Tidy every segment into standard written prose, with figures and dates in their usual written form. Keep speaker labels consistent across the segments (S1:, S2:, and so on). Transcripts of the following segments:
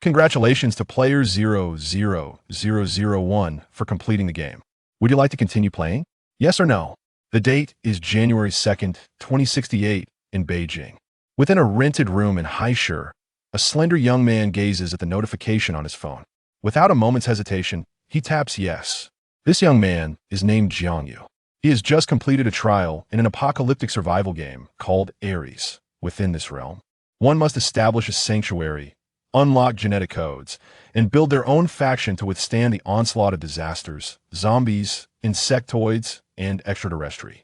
S1: Congratulations to player 00001 for completing the game. Would you like to continue playing? Yes or no? The date is January 2nd, 2068 in Beijing. Within a rented room in Haishur, a slender young man gazes at the notification on his phone. Without a moment's hesitation, he taps yes. This young man is named Jiang Yu. He has just completed a trial in an apocalyptic survival game called Ares. Within this realm, one must establish a sanctuary, unlock genetic codes, and build their own faction to withstand the onslaught of disasters, zombies, insectoids, and extraterrestrial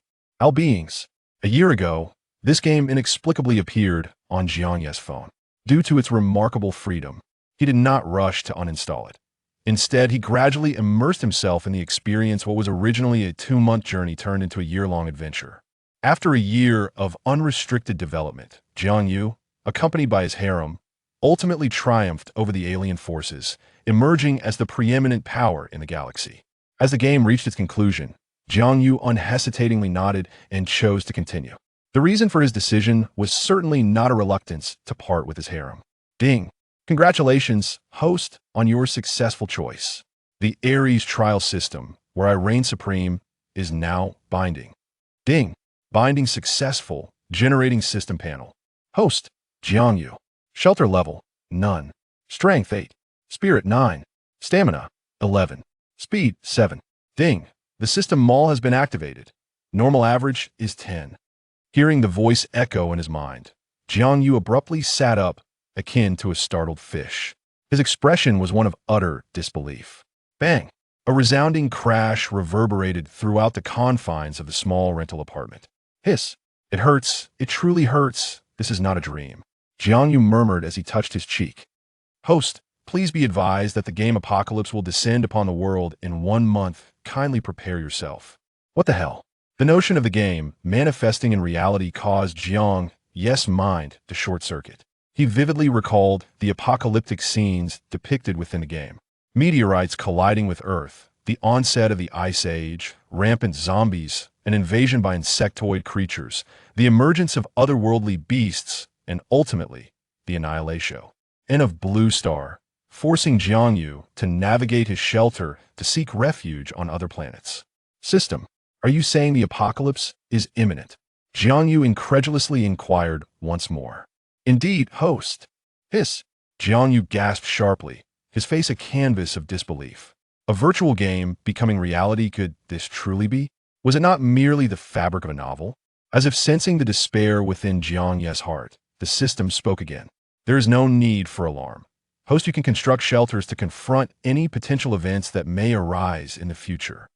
S1: beings. A year ago, this game inexplicably appeared on Jiang Yu's phone. Due to its remarkable freedom, he did not rush to uninstall it. Instead, he gradually immersed himself in the experience. What was originally a 2-month journey turned into a year-long adventure. After a year of unrestricted development, Jiang Yu, accompanied by his harem, ultimately triumphed over the alien forces, emerging as the preeminent power in the galaxy. As the game reached its conclusion, Jiang Yu unhesitatingly nodded and chose to continue. The reason for his decision was certainly not a reluctance to part with his harem. Ding! Congratulations, host, on your successful choice. The Ares trial system, where I reign supreme, is now binding. Ding! Binding successful, generating system panel. Host, Jiang Yu. Shelter level, none. Strength 8. Spirit 9. Stamina, 11. Speed, 7. Ding! The system mall has been activated. Normal average is 10. Hearing the voice echo in his mind, Jiang Yu abruptly sat up, akin to a startled fish. His expression was one of utter disbelief. Bang! A resounding crash reverberated throughout the confines of the small rental apartment. Hiss! It hurts. It truly hurts. This is not a dream. Jiang Yu murmured as he touched his cheek. Host, please be advised that the game apocalypse will descend upon the world in 1 month. Kindly prepare yourself. What the hell? The notion of the game manifesting in reality caused Jiang Yu's mind to short-circuit. He vividly recalled the apocalyptic scenes depicted within the game. Meteorites colliding with Earth, the onset of the Ice Age, rampant zombies, an invasion by insectoid creatures, the emergence of otherworldly beasts, and ultimately, the annihilation of Blue Star, forcing Jiang Yu to navigate his shelter to seek refuge on other planets. System, are you saying the apocalypse is imminent? Jiang Yu incredulously inquired once more. Indeed, host. Hiss. Jiang Yu gasped sharply, his face a canvas of disbelief. A virtual game becoming reality, could this truly be? Was it not merely the fabric of a novel? As if sensing the despair within Jiang Yu's heart, the system spoke again. There is no need for alarm. Host, you can construct shelters to confront any potential events that may arise in the future.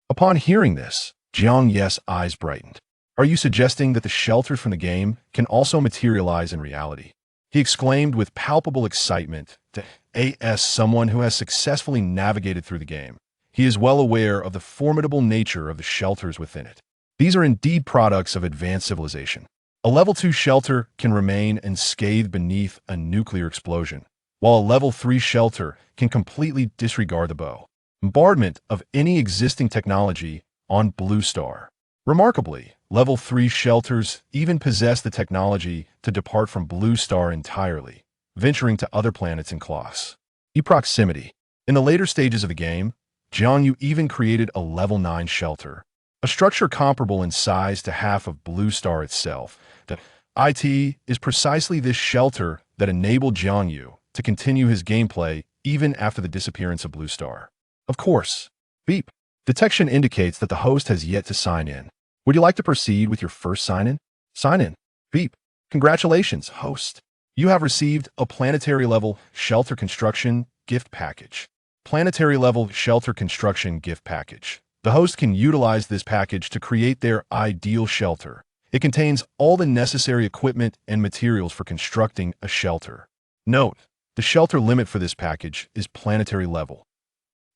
S1: Upon hearing this, Jiang Yu's eyes brightened. Are you suggesting that the shelters from the game can also materialize in reality? He exclaimed with palpable excitement to as someone who has successfully navigated through the game. He is well aware of the formidable nature of the shelters within it. These are indeed products of advanced civilization. A level 2 shelter can remain unscathed beneath a nuclear explosion, while a level 3 shelter can completely disregard the bombardment of any existing technology on Blue Star. Remarkably, level 3 shelters even possess the technology to depart from Blue Star entirely, venturing to other planets in class. Proximity. In the later stages of the game, Jiang Yu even created a level 9 shelter, a structure comparable in size to half of Blue Star itself. The IT is precisely this shelter that enabled Jiang Yu to continue his gameplay even after the disappearance of Blue Star. Of course. Beep. Detection indicates that the host has yet to sign in. Would you like to proceed with your first sign-in? Sign in. Beep. Congratulations, host. You have received a planetary level shelter construction gift package. Planetary level shelter construction gift package. The host can utilize this package to create their ideal shelter. It contains all the necessary equipment and materials for constructing a shelter. Note, the shelter limit for this package is planetary level.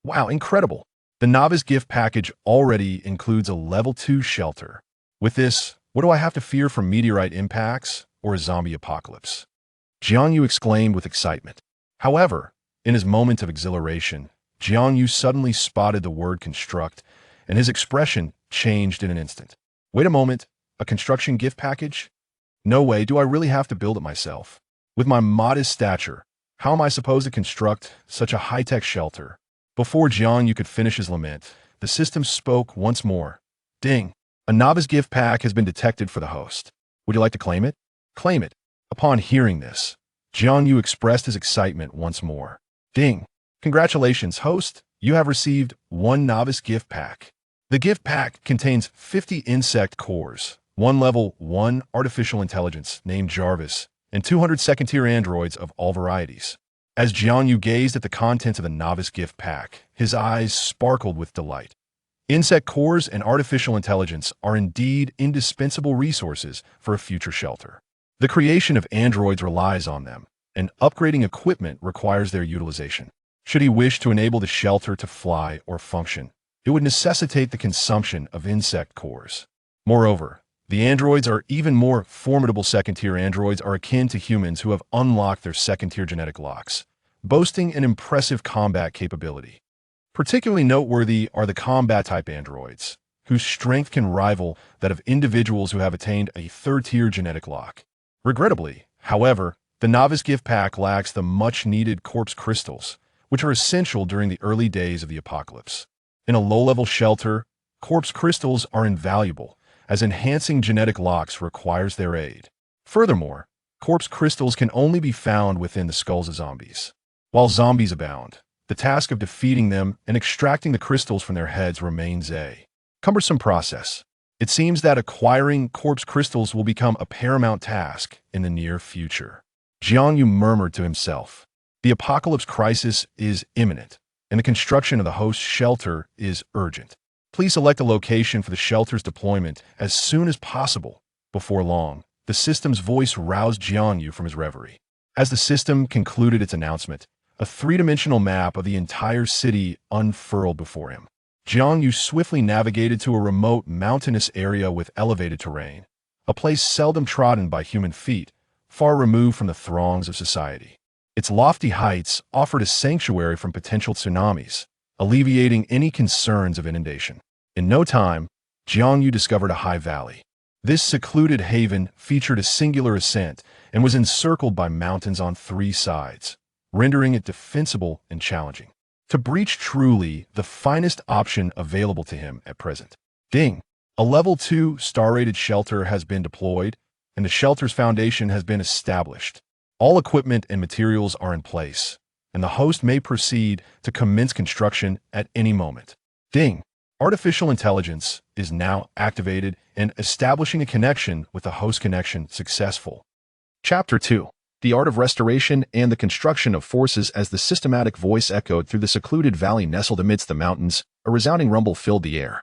S1: Wow, incredible. The novice gift package already includes a level 2 shelter. With this, what do I have to fear from meteorite impacts or a zombie apocalypse? Jiang Yu exclaimed with excitement. However, in his moment of exhilaration, Jiang Yu suddenly spotted the word construct, and his expression changed in an instant. Wait a moment, a construction gift package? No way, do I really have to build it myself? With my modest stature, How am I supposed to construct such a high-tech shelter? Before Jiang Yu could finish his lament, the system spoke once more. Ding! A novice gift pack has been detected for the host. Would you like to claim it? Claim it. Upon hearing this, Jiang Yu expressed his excitement once more. Ding! Congratulations, host! You have received one novice gift pack. The gift pack contains 50 insect cores, one level 1 artificial intelligence named Jarvis, and 200 second-tier androids of all varieties. As Jiang Yu gazed at the contents of the novice gift pack, his eyes sparkled with delight. Insect cores and artificial intelligence are indeed indispensable resources for a future shelter. The creation of androids relies on them, and upgrading equipment requires their utilization. Should he wish to enable the shelter to fly or function, it would necessitate the consumption of insect cores. Moreover, the androids are even more formidable. Second-tier androids are akin to humans who have unlocked their second-tier genetic locks, boasting an impressive combat capability. Particularly noteworthy are the combat-type androids, whose strength can rival that of individuals who have attained a third-tier genetic lock. Regrettably, however, the novice gift pack lacks the much-needed corpse crystals, which are essential during the early days of the apocalypse. In a low-level shelter, corpse crystals are invaluable, as enhancing genetic locks requires their aid. Furthermore, corpse crystals can only be found within the skulls of zombies. While zombies abound, the task of defeating them and extracting the crystals from their heads remains a cumbersome process. It seems that acquiring corpse crystals will become a paramount task in the near future. Jiang Yu murmured to himself. The apocalypse crisis is imminent, and the construction of the host shelter is urgent. Please select a location for the shelter's deployment as soon as possible. Before long, the system's voice roused Jiang Yu from his reverie. As the system concluded its announcement, a three-dimensional map of the entire city unfurled before him. Jiang Yu swiftly navigated to a remote mountainous area with elevated terrain, a place seldom trodden by human feet, far removed from the throngs of society. Its lofty heights offered a sanctuary from potential tsunamis, alleviating any concerns of inundation. In no time, Jiang Yu discovered a high valley. This secluded haven featured a singular ascent and was encircled by mountains on three sides, rendering it defensible and challenging. To breach truly the finest option available to him at present. Ding! A level 2 star-rated shelter has been deployed, and the shelter's foundation has been established. All equipment and materials are in place, and the host may proceed to commence construction at any moment. Ding! Artificial intelligence is now activated and establishing a connection with the host connection successful. Chapter 2. The Art of Restoration and the Construction of Forces. As the systematic voice echoed through the secluded valley nestled amidst the mountains, a resounding rumble filled the air,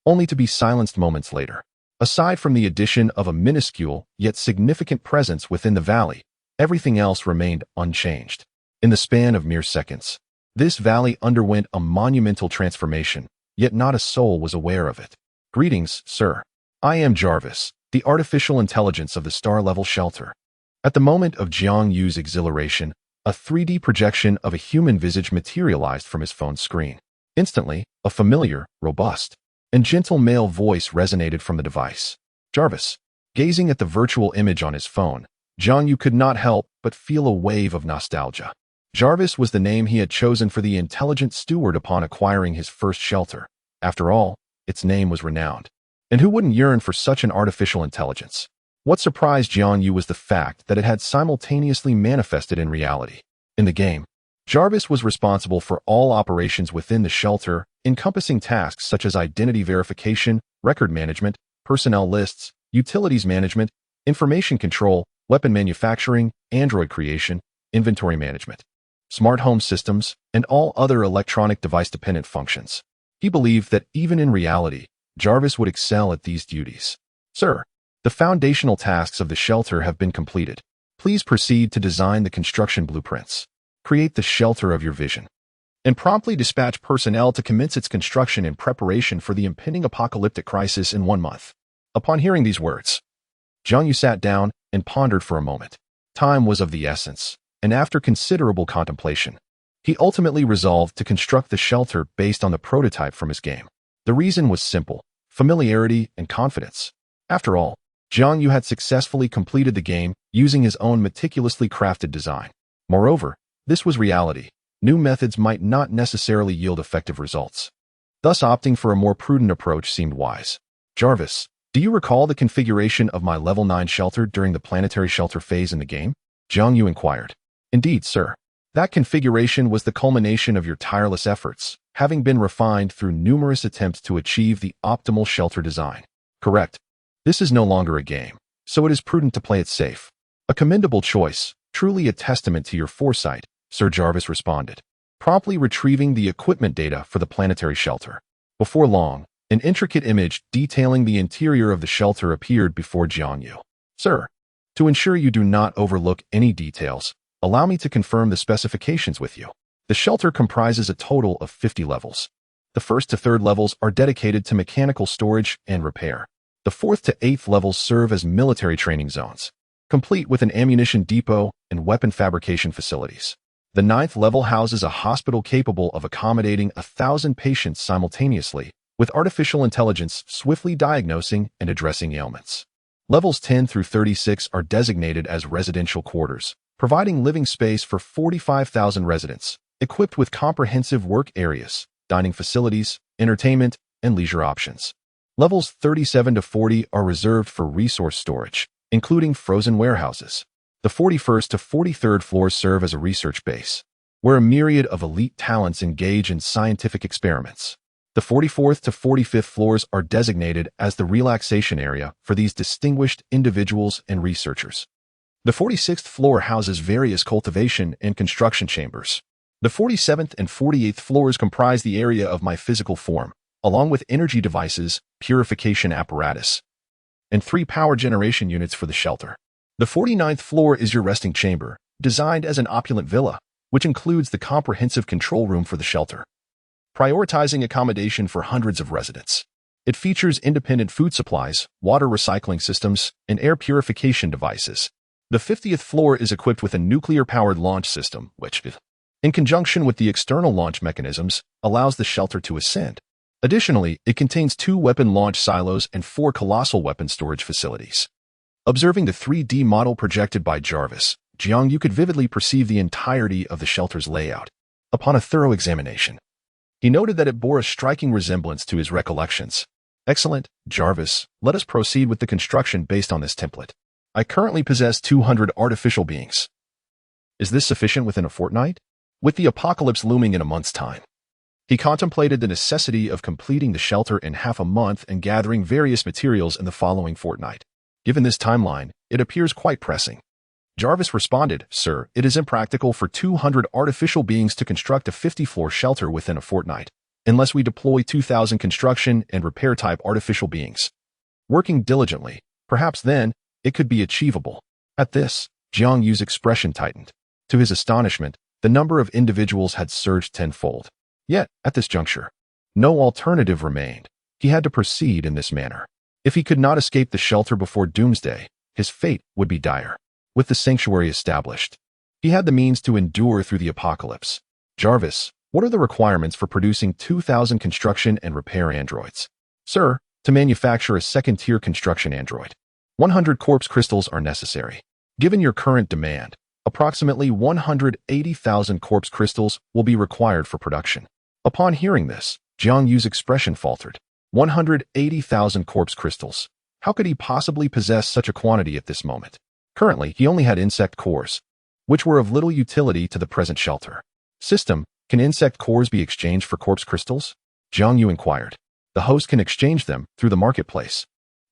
S1: only to be silenced moments later. Aside from the addition of a minuscule yet significant presence within the valley, everything else remained unchanged. In the span of mere seconds, this valley underwent a monumental transformation, yet not a soul was aware of it. Greetings, sir. I am Jarvis, the artificial intelligence of the star-level shelter. At the moment of Jiang Yu's exhilaration, a 3D projection of a human visage materialized from his phone screen. Instantly, a familiar, robust, and gentle male voice resonated from the device. Jarvis. Gazing at the virtual image on his phone, Jiang Yu could not help but feel a wave of nostalgia. Jarvis was the name he had chosen for the intelligent steward upon acquiring his first shelter. After all, its name was renowned. And who wouldn't yearn for such an artificial intelligence? What surprised Jiang Yu was the fact that it had simultaneously manifested in reality. In the game, Jarvis was responsible for all operations within the shelter, encompassing tasks such as identity verification, record management, personnel lists, utilities management, information control, weapon manufacturing, android creation, inventory management, smart home systems, and all other electronic device-dependent functions. He believed that even in reality, Jarvis would excel at these duties. Sir, the foundational tasks of the shelter have been completed. Please proceed to design the construction blueprints. Create the shelter of your vision, and promptly dispatch personnel to commence its construction in preparation for the impending apocalyptic crisis in 1 month. Upon hearing these words, Jiang Yu sat down and pondered for a moment. Time was of the essence, and after considerable contemplation, he ultimately resolved to construct the shelter based on the prototype from his game. The reason was simple: familiarity and confidence. After all, Jiang Yu had successfully completed the game using his own meticulously crafted design. Moreover, This was reality. New methods might not necessarily yield effective results. Thus, opting for a more prudent approach seemed wise. Jarvis, do you recall the configuration of my level 9 shelter during the planetary shelter phase in the game? Jiang Yu inquired. Indeed, sir. That configuration was the culmination of your tireless efforts, having been refined through numerous attempts to achieve the optimal shelter design. Correct. This is no longer a game, so it is prudent to play it safe. A commendable choice, truly a testament to your foresight, Sir Jarvis responded, promptly retrieving the equipment data for the planetary shelter. Before long, an intricate image detailing the interior of the shelter appeared before Jiang Yu. Sir, to ensure you do not overlook any details, allow me to confirm the specifications with you. The shelter comprises a total of 50 levels. The first to third levels are dedicated to mechanical storage and repair. The fourth to eighth levels serve as military training zones, complete with an ammunition depot and weapon fabrication facilities. The ninth level houses a hospital capable of accommodating 1,000 patients simultaneously, with artificial intelligence swiftly diagnosing and addressing ailments. Levels 10 through 36 are designated as residential quarters, providing living space for 45,000 residents, equipped with comprehensive work areas, dining facilities, entertainment, and leisure options. Levels 37 to 40 are reserved for resource storage, including frozen warehouses. The 41st to 43rd floors serve as a research base, where a myriad of elite talents engage in scientific experiments. The 44th to 45th floors are designated as the relaxation area for these distinguished individuals and researchers. The 46th floor houses various cultivation and construction chambers. The 47th and 48th floors comprise the area of my physical form, along with energy devices, purification apparatus, and 3 power generation units for the shelter. The 49th floor is your resting chamber, designed as an opulent villa, which includes the comprehensive control room for the shelter, prioritizing accommodation for hundreds of residents. It features independent food supplies, water recycling systems, and air purification devices. The 50th floor is equipped with a nuclear-powered launch system, which, in conjunction with the external launch mechanisms, allows the shelter to ascend. Additionally, it contains 2 weapon launch silos and 4 colossal weapon storage facilities. Observing the 3D model projected by Jarvis, Jiang Yu could vividly perceive the entirety of the shelter's layout. Upon a thorough examination, he noted that it bore a striking resemblance to his recollections. Excellent, Jarvis. Let us proceed with the construction based on this template. I currently possess 200 artificial beings. Is this sufficient within a fortnight? With the apocalypse looming in a month's time, he contemplated the necessity of completing the shelter in half a month and gathering various materials in the following fortnight. Given this timeline, it appears quite pressing. Jarvis responded, Sir, it is impractical for 200 artificial beings to construct a 50-floor shelter within a fortnight, unless we deploy 2,000 construction and repair-type artificial beings. Working diligently, perhaps then, it could be achievable. At this, Jiang Yu's expression tightened. To his astonishment, the number of individuals had surged tenfold. Yet, at this juncture, no alternative remained. He had to proceed in this manner. If he could not escape the shelter before doomsday, his fate would be dire. With the sanctuary established, he had the means to endure through the apocalypse. Jarvis, what are the requirements for producing 2,000 construction and repair androids? Sir, to manufacture a second-tier construction android, 100 corpse crystals are necessary. Given your current demand, approximately 180,000 corpse crystals will be required for production. Upon hearing this, Jiang Yu's expression faltered. 180,000 corpse crystals. How could he possibly possess such a quantity at this moment? Currently, he only had insect cores, which were of little utility to the present shelter. System, can insect cores be exchanged for corpse crystals? Jiang Yu inquired. The host can exchange them through the marketplace.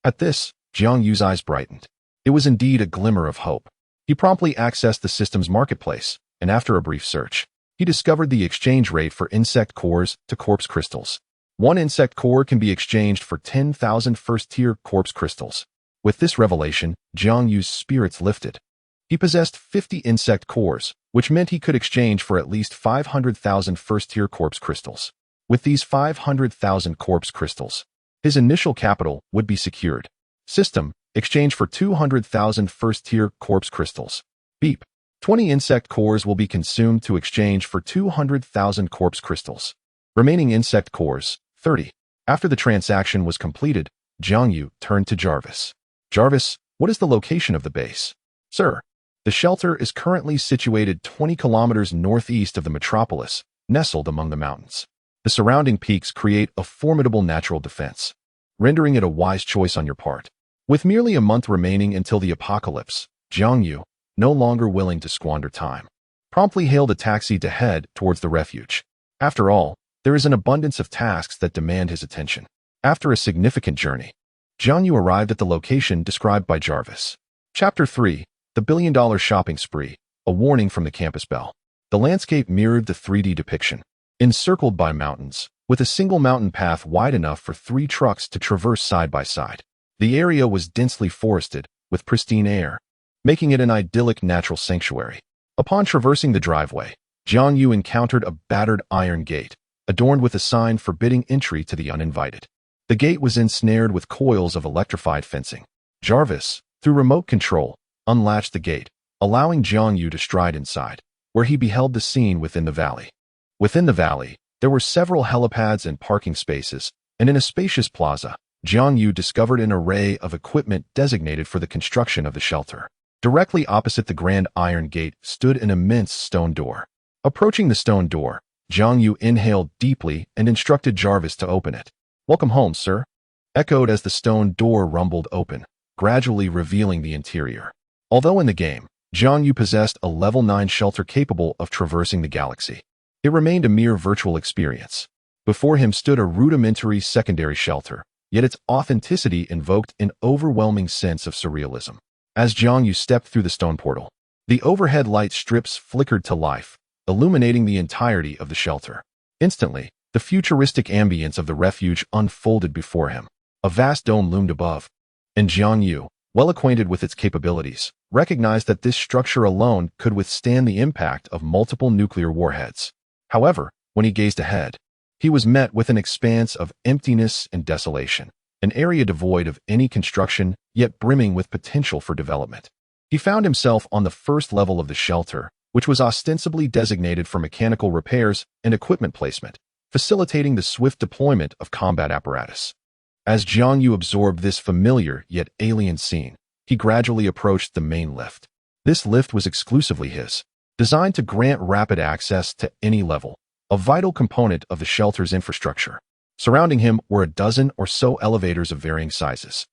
S1: At this, Jiang Yu's eyes brightened. It was indeed a glimmer of hope. He promptly accessed the system's marketplace, and after a brief search, he discovered the exchange rate for insect cores to corpse crystals. 1 insect core can be exchanged for 10,000 first-tier corpse crystals. With this revelation, Jiang Yu's spirits lifted. He possessed 50 insect cores, which meant he could exchange for at least 500,000 first-tier corpse crystals. With these 500,000 corpse crystals, his initial capital would be secured. System, exchange for 200,000 first-tier corpse crystals. Beep. 20 insect cores will be consumed to exchange for 200,000 corpse crystals. Remaining insect cores, 30. After the transaction was completed, Jiang Yu turned to Jarvis. Jarvis, what is the location of the base? Sir, The shelter is currently situated 20 kilometers northeast of the metropolis, nestled among the mountains. The surrounding peaks create a formidable natural defense, rendering it a wise choice on your part. With merely a month remaining until the apocalypse, Jiang Yu, no longer willing to squander time, promptly hailed a taxi to head towards the refuge. After all, there is an abundance of tasks that demand his attention. After a significant journey, Jiang Yu arrived at the location described by Jarvis. Chapter 3, The Billion-Dollar Shopping Spree, a warning from the campus bell. The landscape mirrored the 3D depiction, encircled by mountains, with a single mountain path wide enough for 3 trucks to traverse side by side. The area was densely forested, with pristine air, making it an idyllic natural sanctuary. Upon traversing the driveway, Jiang Yu encountered a battered iron gate, adorned with a sign forbidding entry to the uninvited. The gate was ensnared with coils of electrified fencing. Jarvis, through remote control, unlatched the gate, allowing Jiang Yu to stride inside, where he beheld the scene within the valley. Within the valley, there were several helipads and parking spaces, and in a spacious plaza, Jiang Yu discovered an array of equipment designated for the construction of the shelter. Directly opposite the grand iron gate stood an immense stone door. Approaching the stone door, Jiang Yu inhaled deeply and instructed Jarvis to open it. "Welcome home, sir," echoed as the stone door rumbled open, gradually revealing the interior. Although in the game, Jiang Yu possessed a level 9 shelter capable of traversing the galaxy, it remained a mere virtual experience. Before him stood a rudimentary secondary shelter, yet its authenticity invoked an overwhelming sense of surrealism. As Jiang Yu stepped through the stone portal, the overhead light strips flickered to life, illuminating the entirety of the shelter. Instantly, the futuristic ambience of the refuge unfolded before him. A vast dome loomed above, and Jiang Yu, well acquainted with its capabilities, recognized that this structure alone could withstand the impact of multiple nuclear warheads. However, when he gazed ahead, he was met with an expanse of emptiness and desolation, an area devoid of any construction, yet brimming with potential for development. He found himself on the first level of the shelter, which was ostensibly designated for mechanical repairs and equipment placement, facilitating the swift deployment of combat apparatus. As Jiang Yu absorbed this familiar yet alien scene, he gradually approached the main lift. This lift was exclusively his, designed to grant rapid access to any level, a vital component of the shelter's infrastructure. Surrounding him were a dozen or so elevators of varying sizes.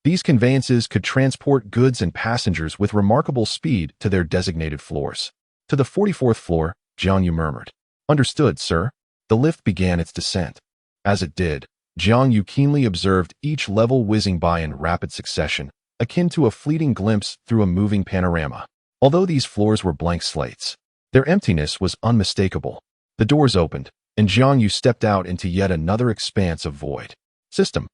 S1: These conveyances could transport goods and passengers with remarkable speed to their designated floors. To the 44th floor, Jiang Yu murmured, "Understood, sir." The lift began its descent. As it did, Jiang Yu keenly observed each level whizzing by in rapid succession, akin to a fleeting glimpse through a moving panorama. Although these floors were blank slates, their emptiness was unmistakable. The doors opened, and Jiang Yu stepped out into yet another expanse of void. System.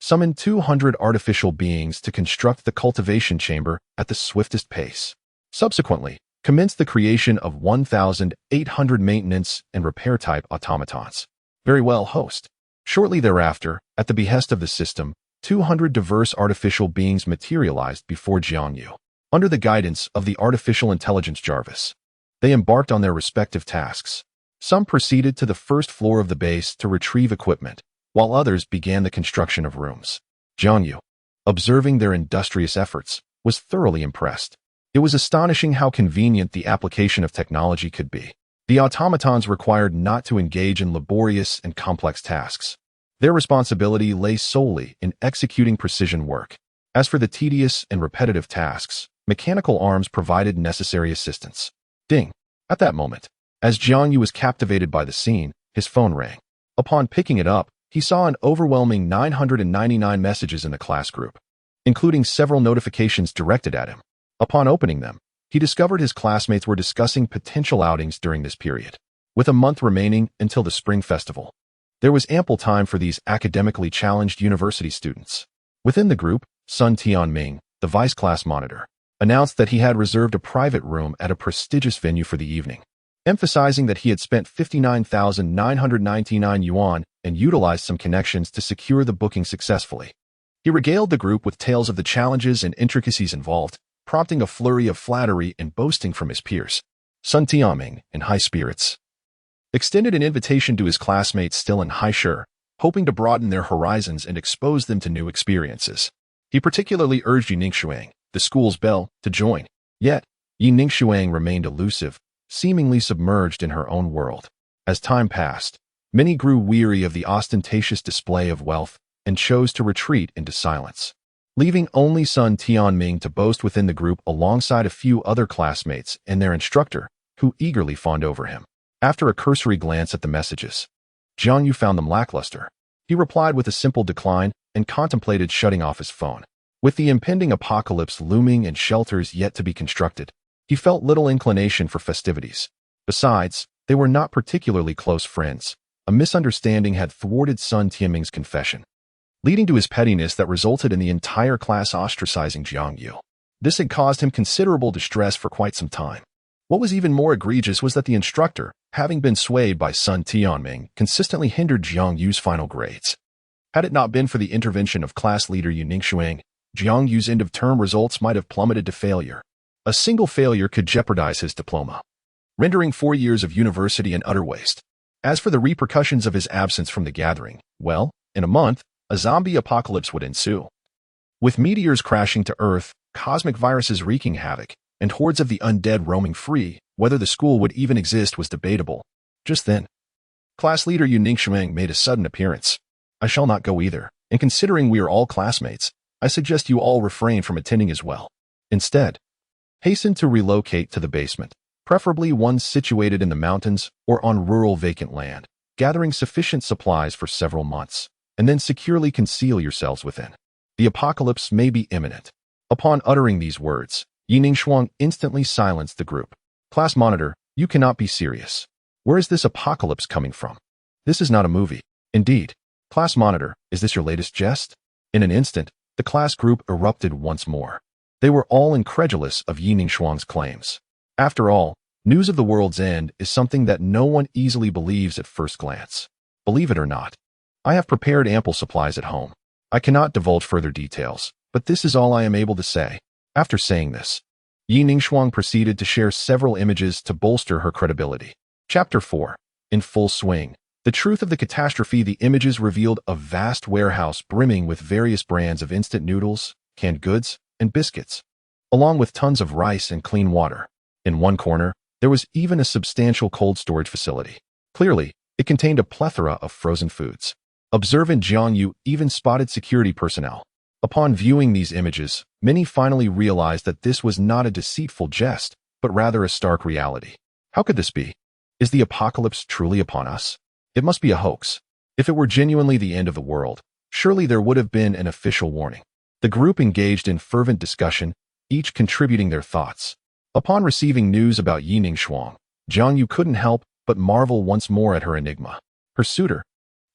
S1: Summon 200 artificial beings to construct the cultivation chamber at the swiftest pace. Subsequently, commence the creation of 1,800 maintenance and repair-type automatons. Very well, host. Shortly thereafter, at the behest of the system, 200 diverse artificial beings materialized before Jiang Yu. Under the guidance of the artificial intelligence Jarvis, they embarked on their respective tasks. Some proceeded to the first floor of the base to retrieve equipment, while others began the construction of rooms. Jiang Yu, observing their industrious efforts, was thoroughly impressed. It was astonishing how convenient the application of technology could be. The automatons required not to engage in laborious and complex tasks. Their responsibility lay solely in executing precision work. As for the tedious and repetitive tasks, mechanical arms provided necessary assistance. Ding! At that moment, as Jiang Yu was captivated by the scene, his phone rang. Upon picking it up, he saw an overwhelming 999 messages in the class group, including several notifications directed at him. Upon opening them, he discovered his classmates were discussing potential outings during this period. With a month remaining until the spring festival, there was ample time for these academically challenged university students. Within the group, Sun Tianming, the vice class monitor, announced that he had reserved a private room at a prestigious venue for the evening, emphasizing that he had spent 59,999 yuan and utilized some connections to secure the booking successfully. He regaled the group with tales of the challenges and intricacies involved, prompting a flurry of flattery and boasting from his peers. Sun Tianming, in high spirits, extended an invitation to his classmates still in high shur, hoping to broaden their horizons and expose them to new experiences. He particularly urged Yu Ningxuang, the school's belle, to join. Yet, Yi Ningxuang remained elusive, seemingly submerged in her own world. As time passed, many grew weary of the ostentatious display of wealth and chose to retreat into silence, leaving only Sun Tianming to boast within the group alongside a few other classmates and their instructor, who eagerly fawned over him. After a cursory glance at the messages, Jiang Yu found them lackluster. He replied with a simple decline and contemplated shutting off his phone. With the impending apocalypse looming and shelters yet to be constructed, he felt little inclination for festivities. Besides, they were not particularly close friends. A misunderstanding had thwarted Sun Tianming's confession, leading to his pettiness that resulted in the entire class ostracizing Jiang Yu. This had caused him considerable distress for quite some time. What was even more egregious was that the instructor, having been swayed by Sun Tianming, consistently hindered Jiang Yu's final grades. Had it not been for the intervention of class leader Yi Ningxuang, Jiang Yu's end-of-term results might have plummeted to failure. A single failure could jeopardize his diploma, rendering 4 years of university an utter waste. As for the repercussions of his absence from the gathering, well, in a month, a zombie apocalypse would ensue. With meteors crashing to Earth, cosmic viruses wreaking havoc, and hordes of the undead roaming free, whether the school would even exist was debatable. Just then, class leader Yi Ningxuang made a sudden appearance. I shall not go either, and considering we are all classmates, I suggest you all refrain from attending as well. Instead, hasten to relocate to the basement, preferably one situated in the mountains or on rural vacant land, gathering sufficient supplies for several months, and then securely conceal yourselves within. The apocalypse may be imminent. Upon uttering these words, Yi Ningxuang instantly silenced the group. Class monitor, you cannot be serious. Where is this apocalypse coming from? This is not a movie. Indeed. Class monitor, is this your latest jest? In an instant, the class group erupted once more. They were all incredulous of Yi Ningxuang's claims. After all, news of the world's end is something that no one easily believes at first glance. Believe it or not, I have prepared ample supplies at home. I cannot divulge further details, but this is all I am able to say. After saying this, Yi Ningxuang proceeded to share several images to bolster her credibility. Chapter 4. In full swing. The truth of the catastrophe. The images revealed a vast warehouse brimming with various brands of instant noodles, canned goods, and biscuits, along with tons of rice and clean water. In one corner, there was even a substantial cold storage facility. Clearly, it contained a plethora of frozen foods. Observant Jiang Yu even spotted security personnel. Upon viewing these images, many finally realized that this was not a deceitful jest, but rather a stark reality. How could this be? Is the apocalypse truly upon us? It must be a hoax. If it were genuinely the end of the world, surely there would have been an official warning. The group engaged in fervent discussion, each contributing their thoughts. Upon receiving news about Yi Ningxuang, Jiang Yu couldn't help but marvel once more at her enigma. Her suitor,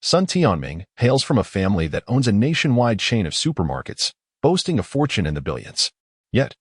S1: Sun Tianming, hails from a family that owns a nationwide chain of supermarkets, boasting a fortune in the billions. Yet,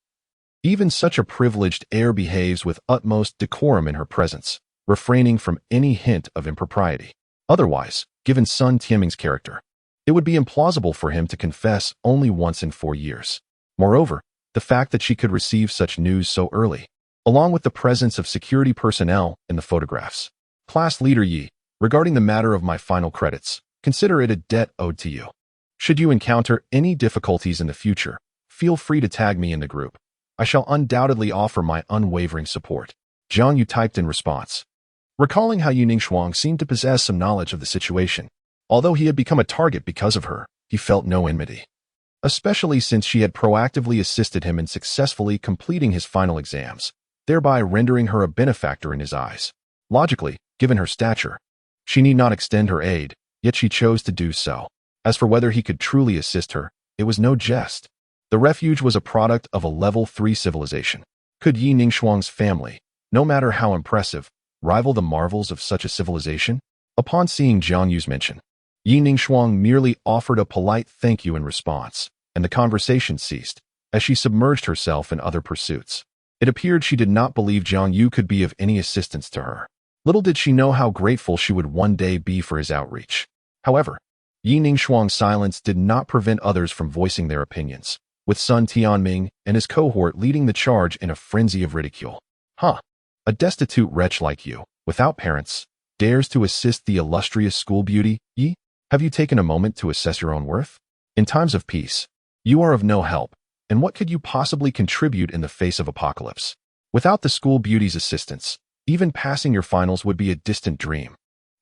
S1: even such a privileged heir behaves with utmost decorum in her presence, refraining from any hint of impropriety. Otherwise, given Sun Tianming's character, it would be implausible for him to confess only once in 4 years. Moreover, the fact that she could receive such news so early, along with the presence of security personnel in the photographs. Class leader Yi, regarding the matter of my final credits, consider it a debt owed to you. Should you encounter any difficulties in the future, feel free to tag me in the group. I shall undoubtedly offer my unwavering support. Jiang Yu typed in response. Recalling how Yi Ningxuang seemed to possess some knowledge of the situation, although he had become a target because of her, he felt no enmity, especially since she had proactively assisted him in successfully completing his final exams, thereby rendering her a benefactor in his eyes. Logically, given her stature, she need not extend her aid, yet she chose to do so. As for whether he could truly assist her, it was no jest. The refuge was a product of a level 3 civilization. Could Yi Ningxuang's family, no matter how impressive, rival the marvels of such a civilization? Upon seeing Jiang Yu's mention, Yi Ningxuang merely offered a polite thank you in response, and the conversation ceased, as she submerged herself in other pursuits. It appeared she did not believe Jiang Yu could be of any assistance to her. Little did she know how grateful she would one day be for his outreach. However, Yi Ningxuang's silence did not prevent others from voicing their opinions, with Sun Tianming and his cohort leading the charge in a frenzy of ridicule. Huh. A destitute wretch like you, without parents, dares to assist the illustrious school beauty, Yi? Have you taken a moment to assess your own worth? In times of peace, you are of no help, and what could you possibly contribute in the face of apocalypse? Without the school beauty's assistance, even passing your finals would be a distant dream.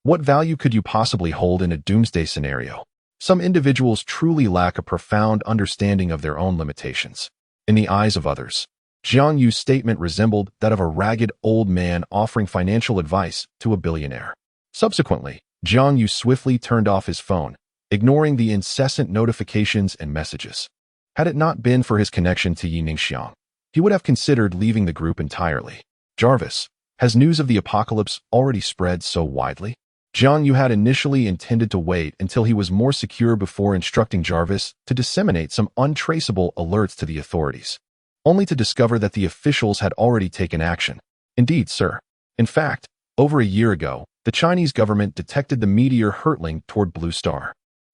S1: What value could you possibly hold in a doomsday scenario? Some individuals truly lack a profound understanding of their own limitations. In the eyes of others, Jiang Yu's statement resembled that of a ragged old man offering financial advice to a billionaire. Subsequently, Jiang Yu swiftly turned off his phone, ignoring the incessant notifications and messages. Had it not been for his connection to Yiningsiang, he would have considered leaving the group entirely. Jarvis, has news of the apocalypse already spread so widely? Jiang Yu had initially intended to wait until he was more secure before instructing Jarvis to disseminate some untraceable alerts to the authorities, only to discover that the officials had already taken action. Indeed, sir. In fact, over a year ago, the Chinese government detected the meteor hurtling toward Blue Star.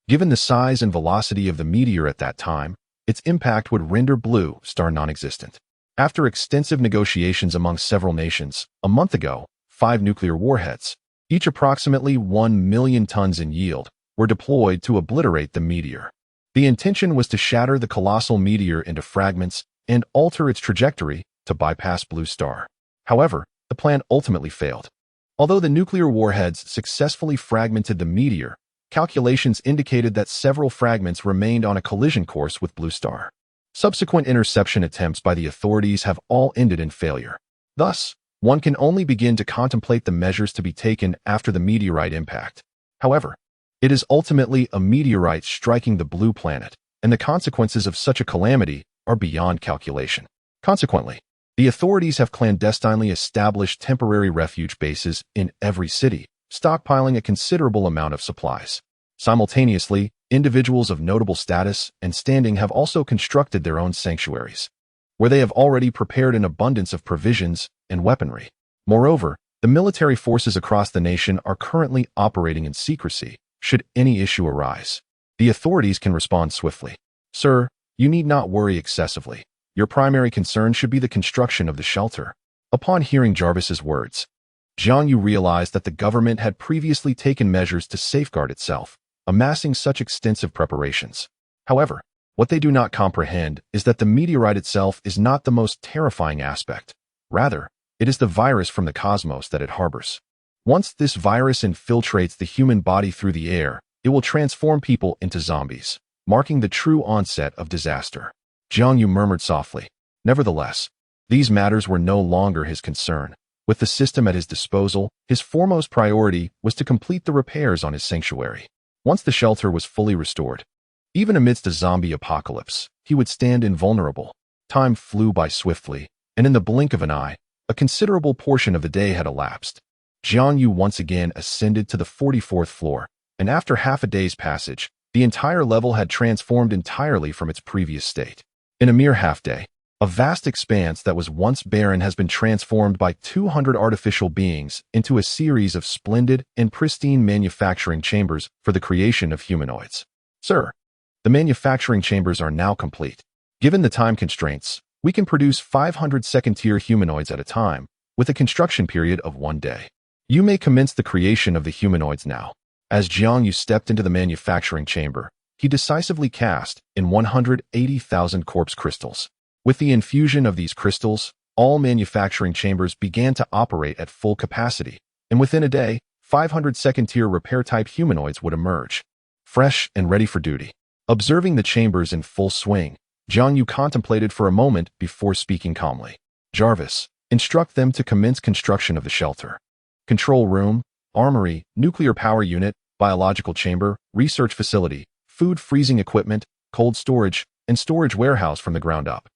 S1: Given the size and velocity of the meteor at that time, its impact would render Blue Star non-existent. After extensive negotiations among several nations, a month ago, 5 nuclear warheads, each approximately 1 million tons in yield, were deployed to obliterate the meteor. The intention was to shatter the colossal meteor into fragments and alter its trajectory to bypass Blue Star. However, the plan ultimately failed. Although the nuclear warheads successfully fragmented the meteor, calculations indicated that several fragments remained on a collision course with Blue Star. Subsequent interception attempts by the authorities have all ended in failure. Thus, one can only begin to contemplate the measures to be taken after the meteorite impact. However, it is ultimately a meteorite striking the blue planet, and the consequences of such a calamity are beyond calculation. Consequently, the authorities have clandestinely established temporary refuge bases in every city, stockpiling a considerable amount of supplies. Simultaneously, individuals of notable status and standing have also constructed their own sanctuaries, where they have already prepared an abundance of provisions and weaponry. Moreover, the military forces across the nation are currently operating in secrecy. Should any issue arise, the authorities can respond swiftly. Sir, you need not worry excessively. Your primary concern should be the construction of the shelter. Upon hearing Jarvis's words, Jiang Yu realized that the government had previously taken measures to safeguard itself, amassing such extensive preparations. However, what they do not comprehend is that the meteorite itself is not the most terrifying aspect. Rather, it is the virus from the cosmos that it harbors. Once this virus infiltrates the human body through the air, it will transform people into zombies, marking the true onset of disaster. Jiang Yu murmured softly. Nevertheless, these matters were no longer his concern. With the system at his disposal, his foremost priority was to complete the repairs on his sanctuary. Once the shelter was fully restored, even amidst a zombie apocalypse, he would stand invulnerable. Time flew by swiftly, and in the blink of an eye, a considerable portion of the day had elapsed. Jiang Yu once again ascended to the 44th floor, and after half a day's passage, the entire level had transformed entirely from its previous state. In a mere half-day, a vast expanse that was once barren has been transformed by 200 artificial beings into a series of splendid and pristine manufacturing chambers for the creation of humanoids. Sir, the manufacturing chambers are now complete. Given the time constraints, we can produce 500 second-tier humanoids at a time, with a construction period of 1 day. You may commence the creation of the humanoids now. As Jiang Yu stepped into the manufacturing chamber, he decisively cast in 180,000 corpse crystals. With the infusion of these crystals, all manufacturing chambers began to operate at full capacity, and within a day, 500 second-tier repair-type humanoids would emerge, fresh and ready for duty. Observing the chambers in full swing, Jiang Yu contemplated for a moment before speaking calmly. Jarvis, instruct them to commence construction of the shelter. Control room, armory, nuclear power unit, biological chamber, research facility, food freezing equipment, cold storage, and storage warehouse from the ground up.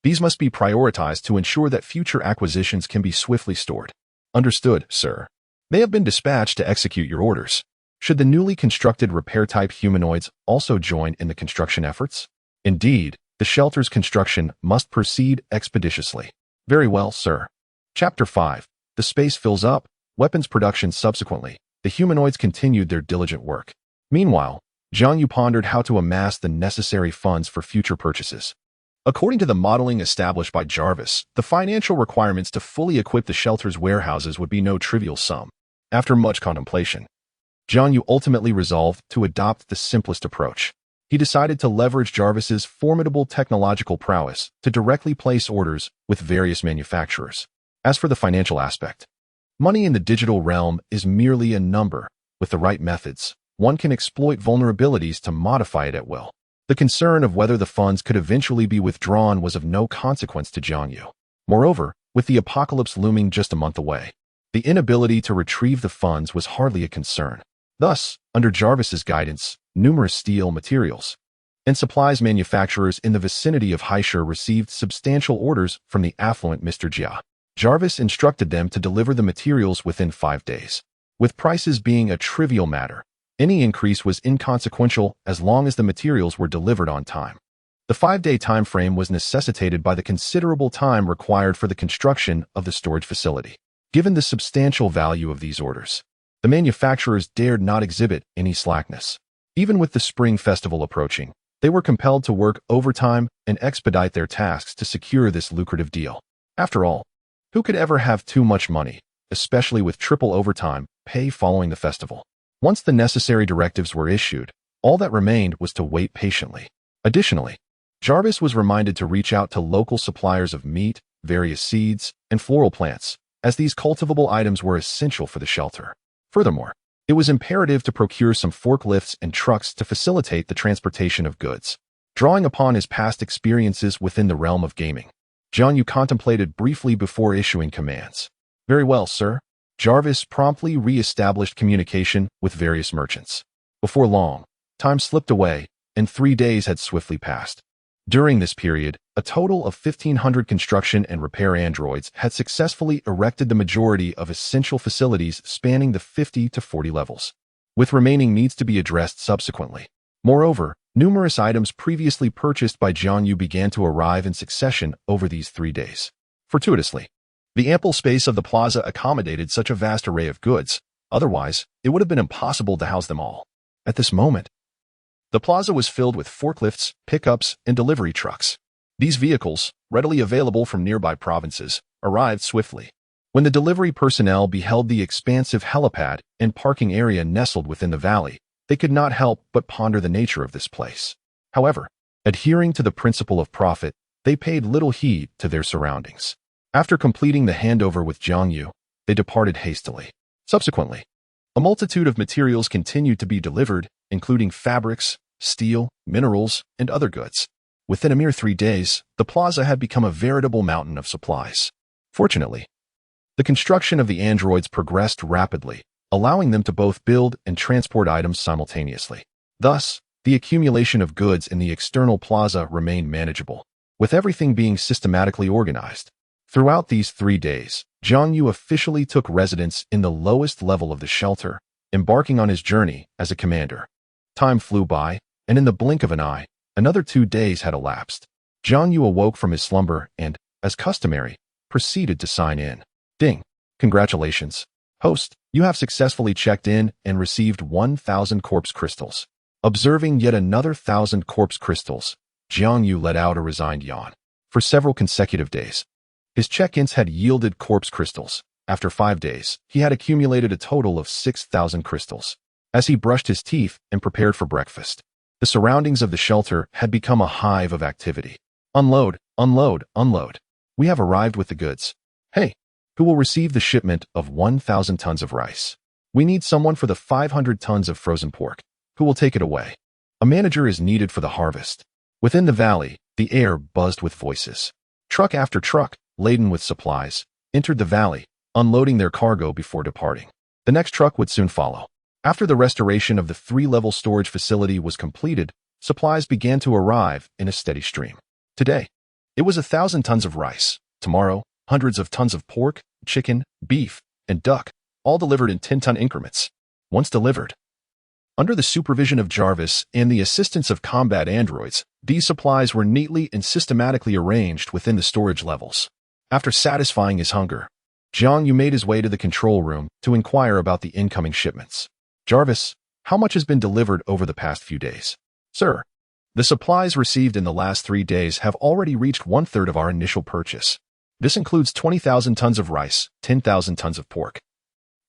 S1: These must be prioritized to ensure that future acquisitions can be swiftly stored. Understood, sir. They have been dispatched to execute your orders. Should the newly constructed repair-type humanoids also join in the construction efforts? Indeed, the shelter's construction must proceed expeditiously. Very well, sir. Chapter 5. The space fills up. Weapons production subsequently. The humanoids continued their diligent work. Meanwhile, Jiang Yu pondered how to amass the necessary funds for future purchases. According to the modeling established by Jarvis, the financial requirements to fully equip the shelter's warehouses would be no trivial sum. After much contemplation, Jiang Yu ultimately resolved to adopt the simplest approach. he decided to leverage Jarvis's formidable technological prowess to directly place orders with various manufacturers. As for the financial aspect, money in the digital realm is merely a number. With the right methods, one can exploit vulnerabilities to modify it at will. The concern of whether the funds could eventually be withdrawn was of no consequence to Jiang Yu. Moreover, with the apocalypse looming just a month away, the inability to retrieve the funds was hardly a concern. Thus, under Jarvis's guidance, numerous steel materials and supplies manufacturers in the vicinity of Haishur received substantial orders from the affluent Mr. Jia. Jarvis instructed them to deliver the materials within 5 days. With prices being a trivial matter, any increase was inconsequential as long as the materials were delivered on time. The 5-day time frame was necessitated by the considerable time required for the construction of the storage facility. Given the substantial value of these orders, the manufacturers dared not exhibit any slackness. Even with the Spring Festival approaching, they were compelled to work overtime and expedite their tasks to secure this lucrative deal. After all, who could ever have too much money, especially with triple overtime pay following the festival? Once the necessary directives were issued, all that remained was to wait patiently. Additionally, Jarvis was reminded to reach out to local suppliers of meat, various seeds, and floral plants, as these cultivable items were essential for the shelter. Furthermore, it was imperative to procure some forklifts and trucks to facilitate the transportation of goods. Drawing upon his past experiences within the realm of gaming, Jiang Yu contemplated briefly before issuing commands. Very well, sir. Jarvis promptly re-established communication with various merchants. Before long, time slipped away, and 3 days had swiftly passed. During this period, a total of 1,500 construction and repair androids had successfully erected the majority of essential facilities spanning the 50 to 40 levels, with remaining needs to be addressed subsequently. Moreover, numerous items previously purchased by Jiang Yu began to arrive in succession over these 3 days. Fortuitously, the ample space of the plaza accommodated such a vast array of goods. Otherwise, it would have been impossible to house them all. At this moment, the plaza was filled with forklifts, pickups, and delivery trucks. These vehicles, readily available from nearby provinces, arrived swiftly. When the delivery personnel beheld the expansive helipad and parking area nestled within the valley, they could not help but ponder the nature of this place. However, adhering to the principle of profit, they paid little heed to their surroundings. After completing the handover with Jiang Yu, they departed hastily. Subsequently, a multitude of materials continued to be delivered, including fabrics, steel, minerals, and other goods. Within a mere 3 days, the plaza had become a veritable mountain of supplies. Fortunately, the construction of the androids progressed rapidly, allowing them to both build and transport items simultaneously. Thus, the accumulation of goods in the external plaza remained manageable, with everything being systematically organized. Throughout these 3 days, Jiang Yu officially took residence in the lowest level of the shelter, embarking on his journey as a commander. Time flew by, and in the blink of an eye, another 2 days had elapsed. Jiang Yu awoke from his slumber and, as customary, proceeded to sign in. Ding! Congratulations, host, you have successfully checked in and received 1,000 corpse crystals. Observing yet another 1,000 corpse crystals, Jiang Yu let out a resigned yawn. For several consecutive days, his check-ins had yielded corpse crystals. After 5 days, he had accumulated a total of 6,000 crystals. As he brushed his teeth and prepared for breakfast, the surroundings of the shelter had become a hive of activity. Unload, unload, unload. We have arrived with the goods. Hey, who will receive the shipment of 1,000 tons of rice? We need someone for the 500 tons of frozen pork. Who will take it away? A manager is needed for the harvest. Within the valley, the air buzzed with voices. Truck after truck, laden with supplies, entered the valley, unloading their cargo before departing. The next truck would soon follow. After the restoration of the 3-level storage facility was completed, supplies began to arrive in a steady stream. Today, it was 1,000 tons of rice. Tomorrow, hundreds of tons of pork, chicken, beef, and duck, all delivered in 10-ton increments. Once delivered, under the supervision of Jarvis and the assistance of combat androids, these supplies were neatly and systematically arranged within the storage levels. After satisfying his hunger, Jiang Yu made his way to the control room to inquire about the incoming shipments. Jarvis, how much has been delivered over the past few days? Sir, the supplies received in the last 3 days have already reached 1/3 of our initial purchase. This includes 20,000 tons of rice, 10,000 tons of pork,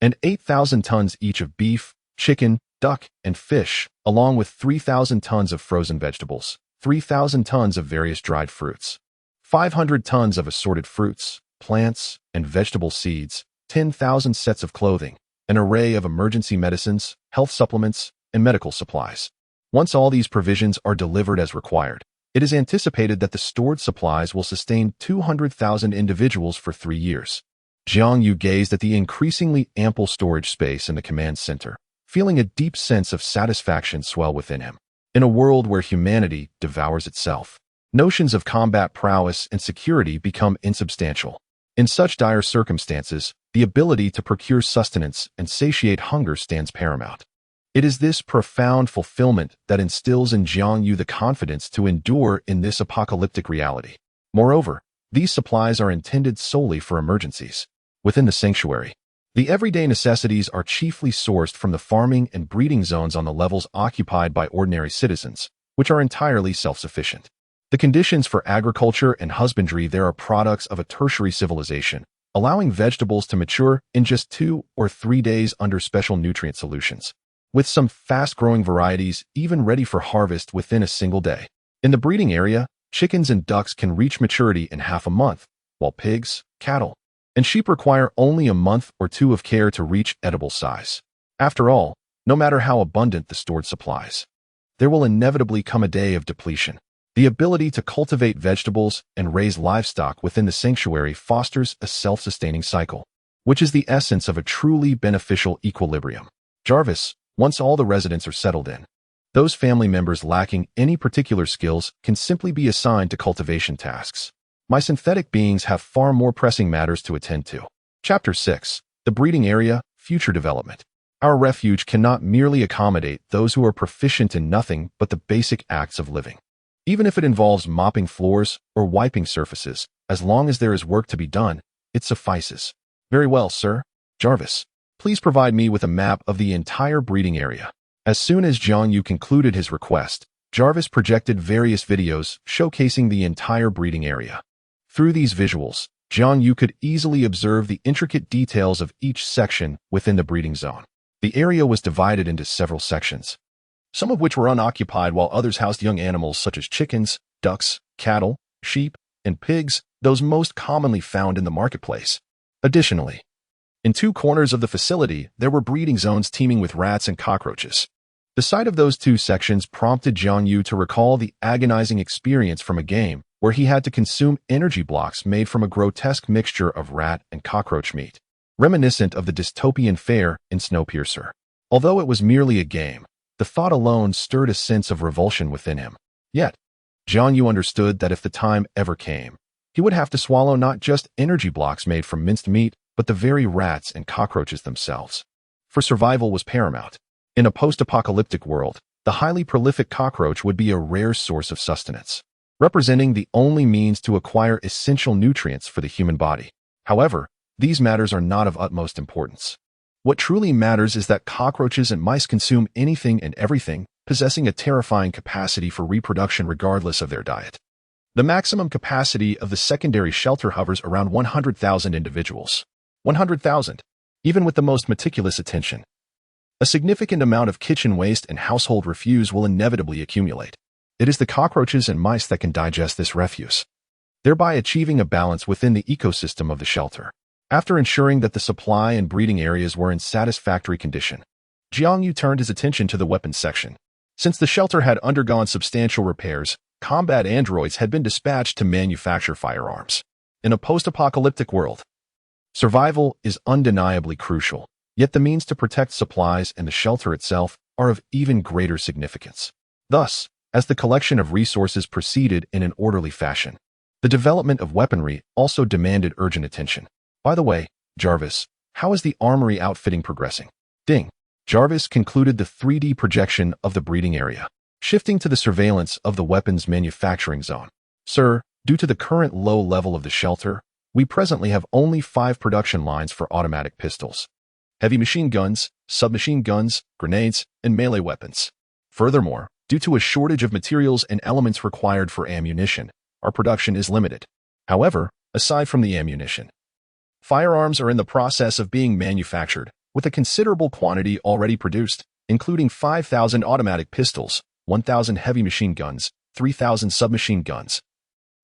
S1: and 8,000 tons each of beef, chicken, duck, and fish, along with 3,000 tons of frozen vegetables, 3,000 tons of various dried fruits, 500 tons of assorted fruits, plants, and vegetable seeds, 10,000 sets of clothing, an array of emergency medicines, health supplements, and medical supplies. Once all these provisions are delivered as required, it is anticipated that the stored supplies will sustain 200,000 individuals for 3 years. Jiang Yu gazed at the increasingly ample storage space in the command center, feeling a deep sense of satisfaction swell within him. In a world where humanity devours itself, notions of combat prowess and security become insubstantial. In such dire circumstances, the ability to procure sustenance and satiate hunger stands paramount. It is this profound fulfillment that instills in Jiang Yu the confidence to endure in this apocalyptic reality. Moreover, these supplies are intended solely for emergencies. Within the sanctuary, the everyday necessities are chiefly sourced from the farming and breeding zones on the levels occupied by ordinary citizens, which are entirely self-sufficient. The conditions for agriculture and husbandry there are products of a tertiary civilization, allowing vegetables to mature in just 2 or 3 days under special nutrient solutions, with some fast-growing varieties even ready for harvest within a single day. In the breeding area, chickens and ducks can reach maturity in half a month, while pigs, cattle, and sheep require only a month or 2 of care to reach edible size. After all, no matter how abundant the stored supplies, there will inevitably come a day of depletion. The ability to cultivate vegetables and raise livestock within the sanctuary fosters a self-sustaining cycle, which is the essence of a truly beneficial equilibrium. Jarvis, once all the residents are settled in, those family members lacking any particular skills can simply be assigned to cultivation tasks. My synthetic beings have far more pressing matters to attend to. Chapter 6. The Breeding Area, Future Development. Our refuge cannot merely accommodate those who are proficient in nothing but the basic acts of living. Even if it involves mopping floors or wiping surfaces, as long as there is work to be done, it suffices. Very well, sir. Jarvis, please provide me with a map of the entire breeding area. As soon as Jiang Yu concluded his request, Jarvis projected various videos showcasing the entire breeding area. Through these visuals, Jiang Yu could easily observe the intricate details of each section within the breeding zone. The area was divided into several sections, some of which were unoccupied while others housed young animals such as chickens, ducks, cattle, sheep, and pigs, those most commonly found in the marketplace. Additionally, in 2 corners of the facility, there were breeding zones teeming with rats and cockroaches. The sight of those 2 sections prompted Jiang Yu to recall the agonizing experience from a game where he had to consume energy blocks made from a grotesque mixture of rat and cockroach meat, reminiscent of the dystopian fare in Snowpiercer. Although it was merely a game, the thought alone stirred a sense of revulsion within him. Yet, Jiang Yu understood that if the time ever came, he would have to swallow not just energy blocks made from minced meat, but the very rats and cockroaches themselves. For survival was paramount. In a post-apocalyptic world, the highly prolific cockroach would be a rare source of sustenance, representing the only means to acquire essential nutrients for the human body. However, these matters are not of utmost importance. What truly matters is that cockroaches and mice consume anything and everything, possessing a terrifying capacity for reproduction regardless of their diet. The maximum capacity of the secondary shelter hovers around 100,000 individuals. 100,000, even with the most meticulous attention. A significant amount of kitchen waste and household refuse will inevitably accumulate. It is the cockroaches and mice that can digest this refuse, thereby achieving a balance within the ecosystem of the shelter. After ensuring that the supply and breeding areas were in satisfactory condition, Jiang Yu turned his attention to the weapons section. Since the shelter had undergone substantial repairs, combat androids had been dispatched to manufacture firearms. In a post-apocalyptic world, survival is undeniably crucial, yet the means to protect supplies and the shelter itself are of even greater significance. Thus, as the collection of resources proceeded in an orderly fashion, the development of weaponry also demanded urgent attention. By the way, Jarvis, how is the armory outfitting progressing? Ding. Jarvis concluded the 3D projection of the breeding area, shifting to the surveillance of the weapons manufacturing zone. Sir, due to the current low level of the shelter, we presently have only 5 production lines for automatic pistols, heavy machine guns, submachine guns, grenades, and melee weapons. Furthermore, due to a shortage of materials and elements required for ammunition, our production is limited. However, aside from the ammunition, firearms are in the process of being manufactured, with a considerable quantity already produced. including 5,000 automatic pistols, 1,000 heavy machine guns, 3,000 submachine guns,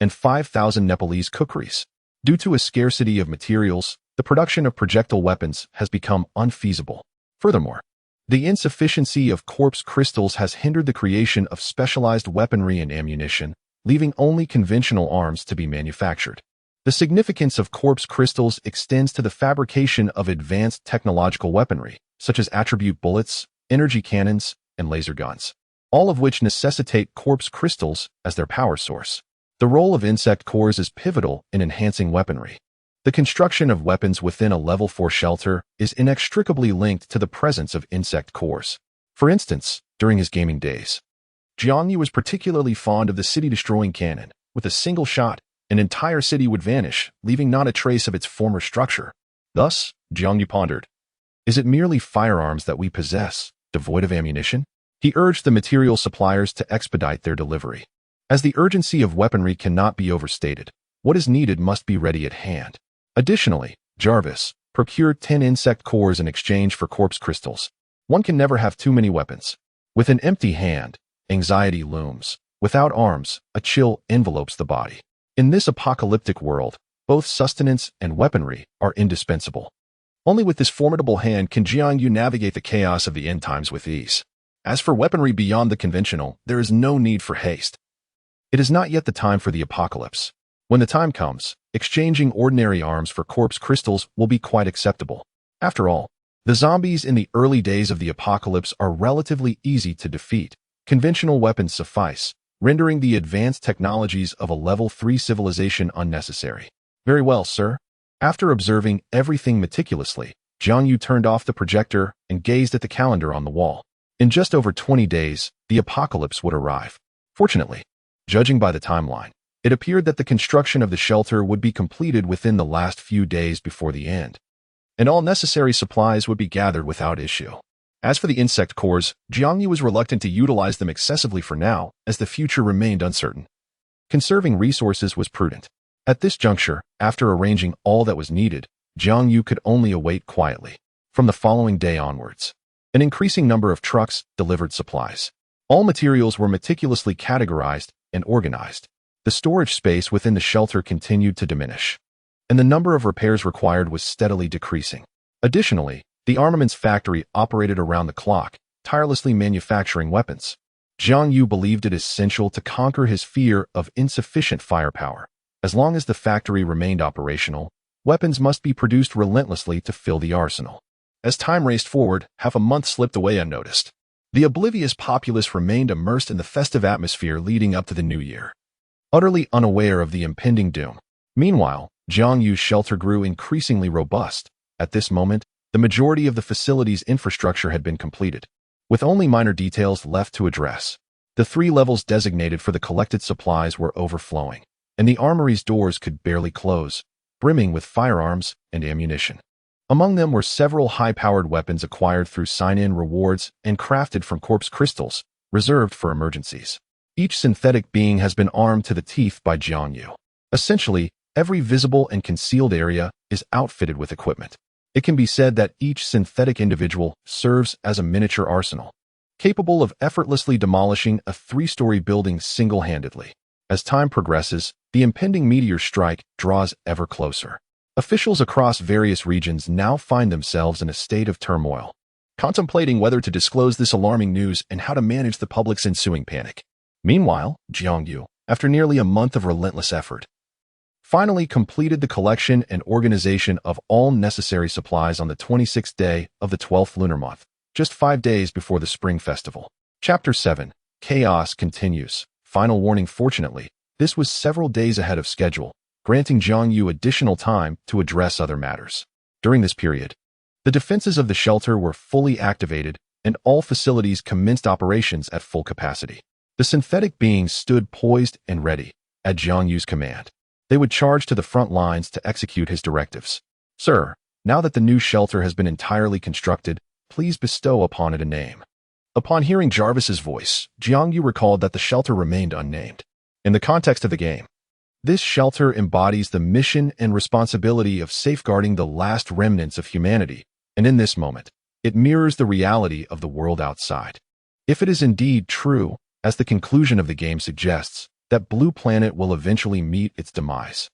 S1: and 5,000 Nepalese kukris. Due to a scarcity of materials, the production of projectile weapons has become unfeasible. Furthermore, the insufficiency of corpse crystals has hindered the creation of specialized weaponry and ammunition, leaving only conventional arms to be manufactured. The significance of corpse crystals extends to the fabrication of advanced technological weaponry, such as attribute bullets, energy cannons, and laser guns, all of which necessitate corpse crystals as their power source. The role of insect cores is pivotal in enhancing weaponry. The construction of weapons within a level 4 shelter is inextricably linked to the presence of insect cores. For instance, during his gaming days, Jiang Yu was particularly fond of the city-destroying cannon. With a single shot, an entire city would vanish, leaving not a trace of its former structure. Thus, Jiang Yu pondered, is it merely firearms that we possess, devoid of ammunition? He urged the material suppliers to expedite their delivery. As the urgency of weaponry cannot be overstated, what is needed must be ready at hand. Additionally, Jarvis procured 10 insect cores in exchange for corpse crystals. One can never have too many weapons. With an empty hand, anxiety looms. Without arms, a chill envelopes the body. In this apocalyptic world, both sustenance and weaponry are indispensable. Only with this formidable hand can Jiang Yu navigate the chaos of the end times with ease. As for weaponry beyond the conventional, there is no need for haste. It is not yet the time for the apocalypse. When the time comes, exchanging ordinary arms for corpse crystals will be quite acceptable. After all, the zombies in the early days of the apocalypse are relatively easy to defeat. Conventional weapons suffice, rendering the advanced technologies of a level 3 civilization unnecessary. Very well, sir. After observing everything meticulously, Jiang Yu turned off the projector and gazed at the calendar on the wall. In just over 20 days, the apocalypse would arrive. Fortunately, judging by the timeline, it appeared that the construction of the shelter would be completed within the last few days before the end, and all necessary supplies would be gathered without issue. As for the insect cores, Jiang Yu was reluctant to utilize them excessively for now, as the future remained uncertain. Conserving resources was prudent. At this juncture, after arranging all that was needed, Jiang Yu could only await quietly. From the following day onwards, an increasing number of trucks delivered supplies. All materials were meticulously categorized and organized. The storage space within the shelter continued to diminish, and the number of repairs required was steadily decreasing. Additionally, the armaments factory operated around the clock, tirelessly manufacturing weapons. Jiang Yu believed it essential to conquer his fear of insufficient firepower. As long as the factory remained operational, weapons must be produced relentlessly to fill the arsenal. As time raced forward, half a month slipped away unnoticed. The oblivious populace remained immersed in the festive atmosphere leading up to the new year, utterly unaware of the impending doom. Meanwhile, Jiang Yu's shelter grew increasingly robust. At this moment, the majority of the facility's infrastructure had been completed, with only minor details left to address. The 3 levels designated for the collected supplies were overflowing, and the armory's doors could barely close, brimming with firearms and ammunition. Among them were several high-powered weapons acquired through sign-in rewards and crafted from corpse crystals, reserved for emergencies. Each synthetic being has been armed to the teeth by Jiang Yu. Essentially, every visible and concealed area is outfitted with equipment. It can be said that each synthetic individual serves as a miniature arsenal, capable of effortlessly demolishing a 3-story building single-handedly. As time progresses, the impending meteor strike draws ever closer. Officials across various regions now find themselves in a state of turmoil, contemplating whether to disclose this alarming news and how to manage the public's ensuing panic. Meanwhile, Jiang Yu, after nearly a month of relentless effort, finally completed the collection and organization of all necessary supplies on the 26th day of the 12th lunar month, just 5 days before the Spring Festival. Chapter 7. Chaos continues. Final warning: fortunately, this was several days ahead of schedule, granting Jiang Yu additional time to address other matters. During this period, the defenses of the shelter were fully activated, and all facilities commenced operations at full capacity. The synthetic beings stood poised and ready, at Jiang Yu's command. They would charge to the front lines to execute his directives. Sir, now that the new shelter has been entirely constructed, please bestow upon it a name. Upon hearing Jarvis's voice, Jiang Yu recalled that the shelter remained unnamed. In the context of the game, this shelter embodies the mission and responsibility of safeguarding the last remnants of humanity, and in this moment, It mirrors the reality of the world outside. If it is indeed true, as the conclusion of the game suggests, that Blue Planet will eventually meet its demise,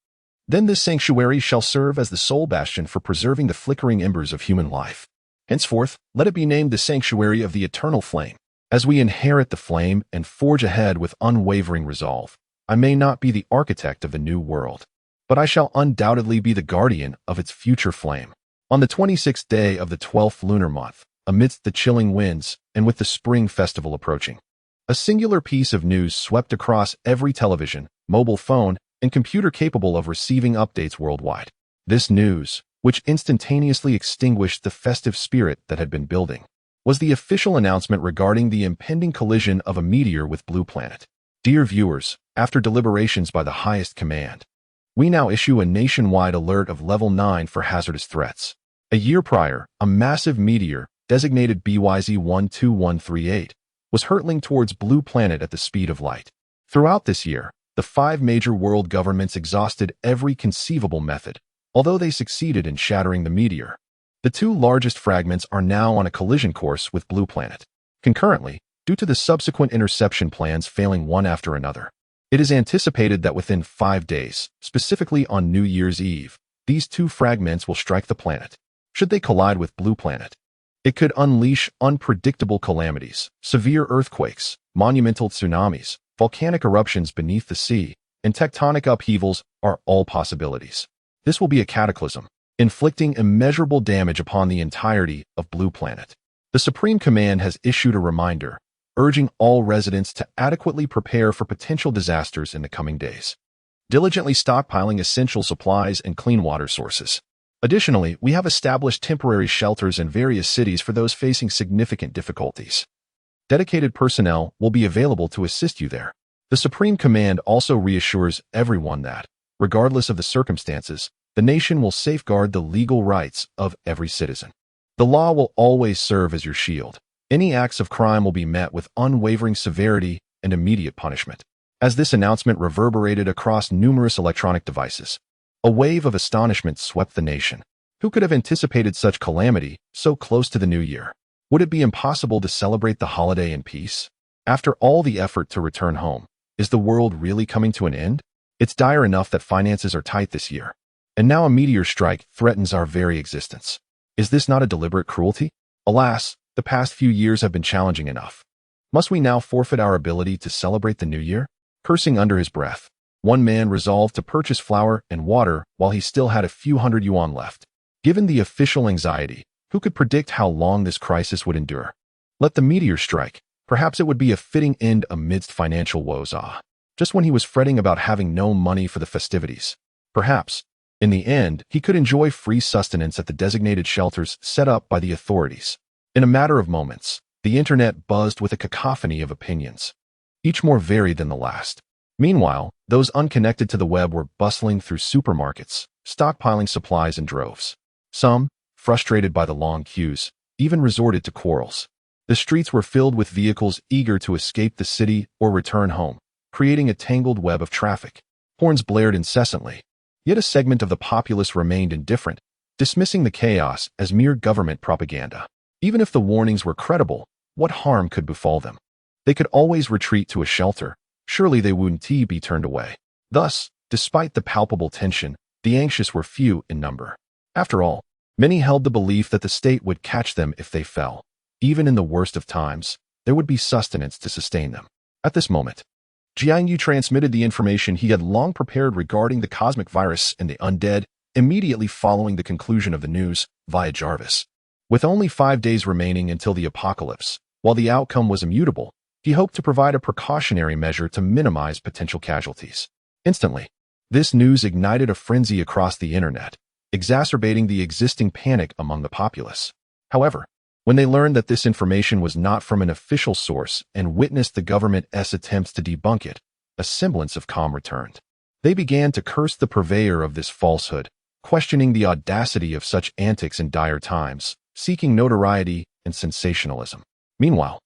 S1: then this sanctuary shall serve as the sole bastion for preserving the flickering embers of human life. Henceforth, let it be named the Sanctuary of the Eternal Flame. As we inherit the flame and forge ahead with unwavering resolve, I may not be the architect of the new world, but I shall undoubtedly be the guardian of its future flame. On the 26th day of the 12th lunar month, amidst the chilling winds and with the spring festival approaching, a singular piece of news swept across every television, mobile phone, and computer capable of receiving updates worldwide. This news, which instantaneously extinguished the festive spirit that had been building, was the official announcement regarding the impending collision of a meteor with Blue Planet. Dear viewers, after deliberations by the highest command, we now issue a nationwide alert of Level 9 for hazardous threats. A year prior, a massive meteor, designated BYZ-12138, was hurtling towards Blue Planet at the speed of light. Throughout this year, the 5 major world governments exhausted every conceivable method, although they succeeded in shattering the meteor. The 2 largest fragments are now on a collision course with Blue Planet. Concurrently, due to the subsequent interception plans failing one after another, it is anticipated that within 5 days, specifically on New Year's Eve, these 2 fragments will strike the planet. Should they collide with Blue Planet, it could unleash unpredictable calamities, severe earthquakes, monumental tsunamis, volcanic eruptions beneath the sea, and tectonic upheavals are all possibilities. This will be a cataclysm, inflicting immeasurable damage upon the entirety of Blue Planet. The Supreme Command has issued a reminder, urging all residents to adequately prepare for potential disasters in the coming days, diligently stockpiling essential supplies and clean water sources. Additionally, we have established temporary shelters in various cities for those facing significant difficulties. Dedicated personnel will be available to assist you there. The Supreme Command also reassures everyone that, regardless of the circumstances, the nation will safeguard the legal rights of every citizen. The law will always serve as your shield. Any acts of crime will be met with unwavering severity and immediate punishment. As this announcement reverberated across numerous electronic devices, a wave of astonishment swept the nation. Who could have anticipated such calamity so close to the new year? Would it be impossible to celebrate the holiday in peace? After all the effort to return home, is the world really coming to an end? It's dire enough that finances are tight this year, and now a meteor strike threatens our very existence. Is this not a deliberate cruelty? Alas, the past few years have been challenging enough. Must we now forfeit our ability to celebrate the new year? Cursing under his breath, one man resolved to purchase flour and water while he still had a few hundred yuan left. Given the official anxiety, who could predict how long this crisis would endure? Let the meteor strike. Perhaps it would be a fitting end amidst financial woes. Just when he was fretting about having no money for the festivities. Perhaps, in the end, he could enjoy free sustenance at the designated shelters set up by the authorities. In a matter of moments, the internet buzzed with a cacophony of opinions, each more varied than the last. Meanwhile, those unconnected to the web were bustling through supermarkets, stockpiling supplies in droves. Some, frustrated by the long queues, even resorted to quarrels. The streets were filled with vehicles eager to escape the city or return home, creating a tangled web of traffic. Horns blared incessantly. Yet a segment of the populace remained indifferent, dismissing the chaos as mere government propaganda. Even if the warnings were credible, what harm could befall them? They could always retreat to a shelter. Surely they wouldn't be turned away. Thus, despite the palpable tension, the anxious were few in number. After all, many held the belief that the state would catch them if they fell. Even in the worst of times, there would be sustenance to sustain them. At this moment, Jiang Yu transmitted the information he had long prepared regarding the cosmic virus and the undead, immediately following the conclusion of the news, via Jarvis. With only 5 days remaining until the apocalypse, while the outcome was immutable, he hoped to provide a precautionary measure to minimize potential casualties. Instantly, this news ignited a frenzy across the internet, exacerbating the existing panic among the populace. However, when they learned that this information was not from an official source and witnessed the government's attempts to debunk it, a semblance of calm returned. They began to curse the purveyor of this falsehood, questioning the audacity of such antics in dire times, seeking notoriety and sensationalism. Meanwhile,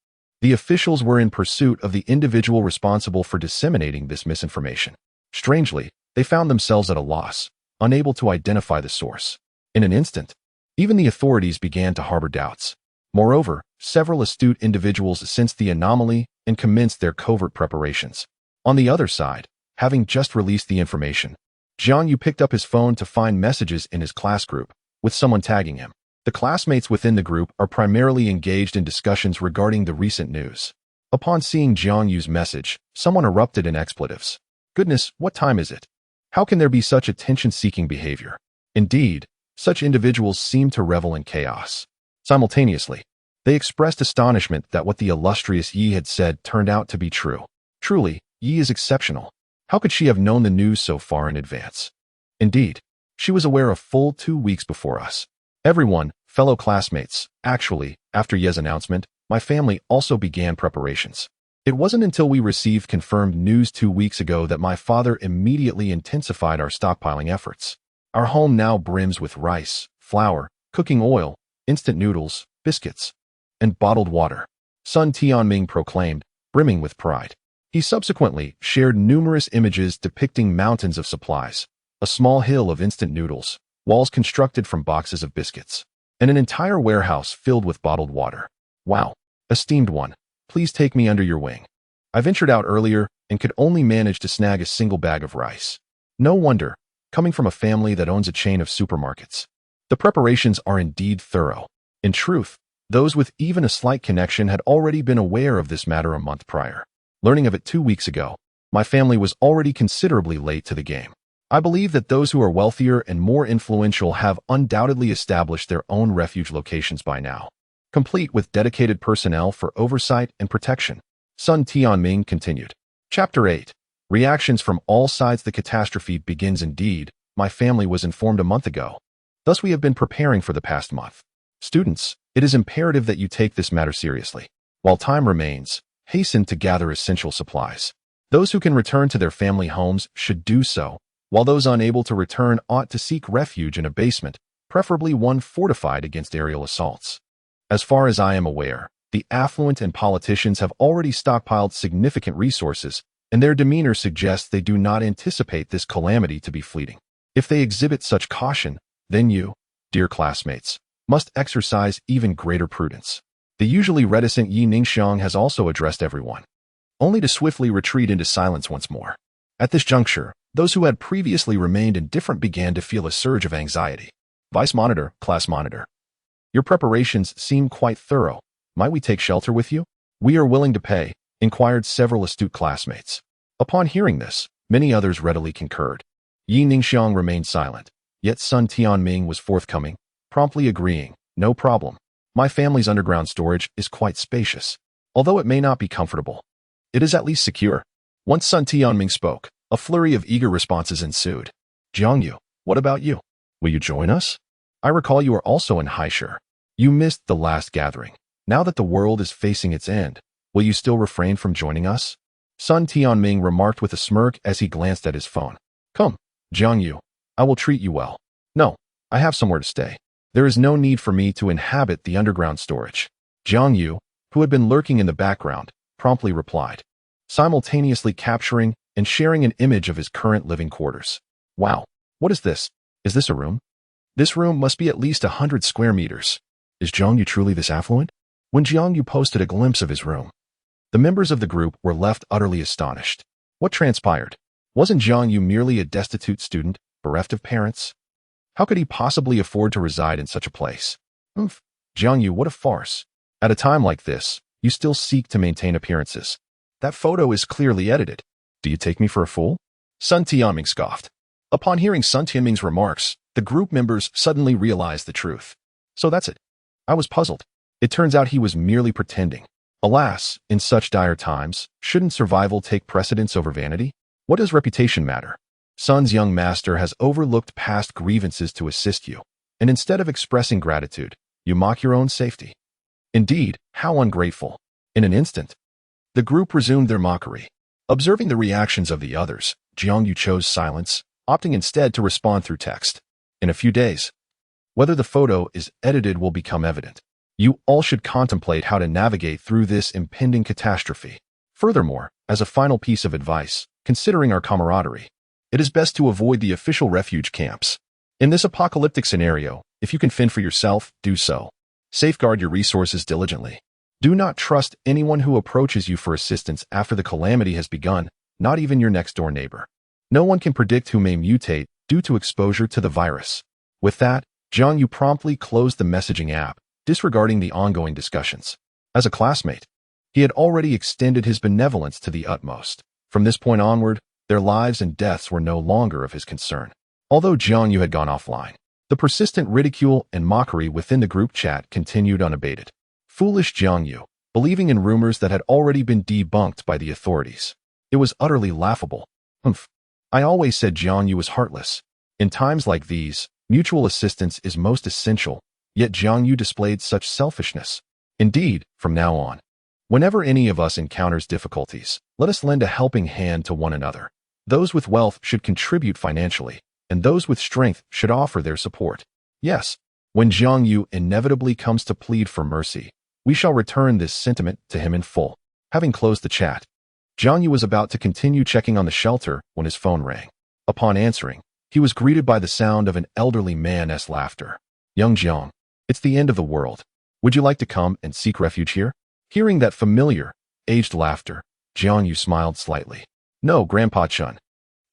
S1: the officials were in pursuit of the individual responsible for disseminating this misinformation. Strangely, they found themselves at a loss, unable to identify the source. In an instant, even the authorities began to harbor doubts. Moreover, several astute individuals sensed the anomaly and commenced their covert preparations. On the other side, having just released the information, Jiang Yu picked up his phone to find messages in his class group, with someone tagging him. The classmates within the group are primarily engaged in discussions regarding the recent news. Upon seeing Jiang Yu's message, someone erupted in expletives. Goodness, what time is it? How can there be such attention-seeking behavior? Indeed, such individuals seem to revel in chaos. Simultaneously, they expressed astonishment that what the illustrious Yi had said turned out to be true. Truly, Yi is exceptional. How could she have known the news so far in advance? Indeed, she was aware a full 2 weeks before us. Everyone, fellow classmates, actually, after Ye's announcement, my family also began preparations. It wasn't until we received confirmed news 2 weeks ago that my father immediately intensified our stockpiling efforts. Our home now brims with rice, flour, cooking oil, instant noodles, biscuits, and bottled water, Sun Tianming proclaimed, brimming with pride. He subsequently shared numerous images depicting mountains of supplies, a small hill of instant noodles, walls constructed from boxes of biscuits, and an entire warehouse filled with bottled water. Wow, esteemed one, please take me under your wing. I ventured out earlier and could only manage to snag a single bag of rice. No wonder, coming from a family that owns a chain of supermarkets. The preparations are indeed thorough. In truth, those with even a slight connection had already been aware of this matter a month prior. Learning of it 2 weeks ago, my family was already considerably late to the game. I believe that those who are wealthier and more influential have undoubtedly established their own refuge locations by now, complete with dedicated personnel for oversight and protection. Sun Tianming continued. Chapter 8. Reactions from all sides. The catastrophe begins indeed. My family was informed a month ago. Thus we have been preparing for the past month. Students, it is imperative that you take this matter seriously. While time remains, hasten to gather essential supplies. Those who can return to their family homes should do so, while those unable to return ought to seek refuge in a basement, preferably one fortified against aerial assaults. As far as I am aware, the affluent and politicians have already stockpiled significant resources, and their demeanor suggests they do not anticipate this calamity to be fleeting. If they exhibit such caution, then you, dear classmates, must exercise even greater prudence. The usually reticent Yi Ningxiang has also addressed everyone, only to swiftly retreat into silence once more. At this juncture, those who had previously remained indifferent began to feel a surge of anxiety. Vice Monitor, Class Monitor. Your preparations seem quite thorough. Might we take shelter with you? We are willing to pay, inquired several astute classmates. Upon hearing this, many others readily concurred. Yi Ningxiang remained silent, yet Sun Tianming was forthcoming, promptly agreeing, no problem. My family's underground storage is quite spacious. Although it may not be comfortable, it is at least secure. Once Sun Tianming spoke, a flurry of eager responses ensued. Jiang Yu, what about you? Will you join us? I recall you are also in Haishur. You missed the last gathering. Now that the world is facing its end, will you still refrain from joining us? Sun Tianming remarked with a smirk as he glanced at his phone. Come, Jiang Yu, I will treat you well. No, I have somewhere to stay. There is no need for me to inhabit the underground storage. Jiang Yu, who had been lurking in the background, promptly replied, simultaneously capturing and sharing an image of his current living quarters. Wow, what is this? Is this a room? This room must be at least 100 square meters. Is Jiang Yu truly this affluent? When Jiang Yu posted a glimpse of his room, the members of the group were left utterly astonished. What transpired? Wasn't Jiang Yu merely a destitute student, bereft of parents? How could he possibly afford to reside in such a place? Jiang Yu, what a farce. At a time like this, you still seek to maintain appearances. That photo is clearly edited. Do you take me for a fool? Sun Tianming scoffed. Upon hearing Sun Tianming's remarks, the group members suddenly realized the truth. So that's it. I was puzzled. It turns out he was merely pretending. Alas, in such dire times, shouldn't survival take precedence over vanity? What does reputation matter? Sun's young master has overlooked past grievances to assist you, and instead of expressing gratitude, you mock your own safety. Indeed, how ungrateful. In an instant, the group resumed their mockery. Observing the reactions of the others, Jiang Yu chose silence, opting instead to respond through text. In a few days, whether the photo is edited will become evident. You all should contemplate how to navigate through this impending catastrophe. Furthermore, as a final piece of advice, considering our camaraderie, it is best to avoid the official refuge camps. In this apocalyptic scenario, if you can fend for yourself, do so. Safeguard your resources diligently. Do not trust anyone who approaches you for assistance after the calamity has begun, not even your next-door neighbor. No one can predict who may mutate due to exposure to the virus. With that, Jiang Yu promptly closed the messaging app, disregarding the ongoing discussions. As a classmate, he had already extended his benevolence to the utmost. From this point onward, their lives and deaths were no longer of his concern. Although Jiang Yu had gone offline, the persistent ridicule and mockery within the group chat continued unabated. Foolish Jiang Yu, believing in rumors that had already been debunked by the authorities. It was utterly laughable. I always said Jiang Yu was heartless. In times like these, mutual assistance is most essential, yet Jiang Yu displayed such selfishness. Indeed, from now on, whenever any of us encounters difficulties, let us lend a helping hand to one another. Those with wealth should contribute financially, and those with strength should offer their support. Yes, when Jiang Yu inevitably comes to plead for mercy, we shall return this sentiment to him in full. Having closed the chat, Jiang Yu was about to continue checking on the shelter when his phone rang. Upon answering, he was greeted by the sound of an elderly man's laughter. Young Jiang, it's the end of the world. Would you like to come and seek refuge here? Hearing that familiar, aged laughter, Jiang Yu smiled slightly. No, Grandpa Chun.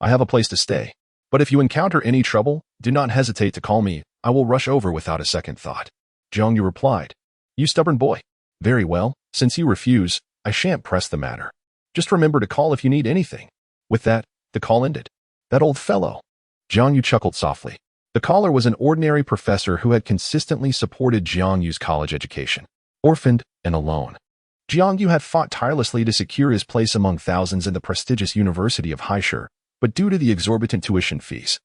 S1: I have a place to stay. But if you encounter any trouble, do not hesitate to call me. I will rush over without a second thought. Jiang Yu replied. You stubborn boy. Very well, since you refuse, I shan't press the matter. Just remember to call if you need anything. With that, the call ended. That old fellow. Jiang Yu chuckled softly. The caller was an ordinary professor who had consistently supported Jiang Yu's college education. Orphaned and alone, Jiang Yu had fought tirelessly to secure his place among thousands in the prestigious University of Haishur, but due to the exorbitant tuition fees,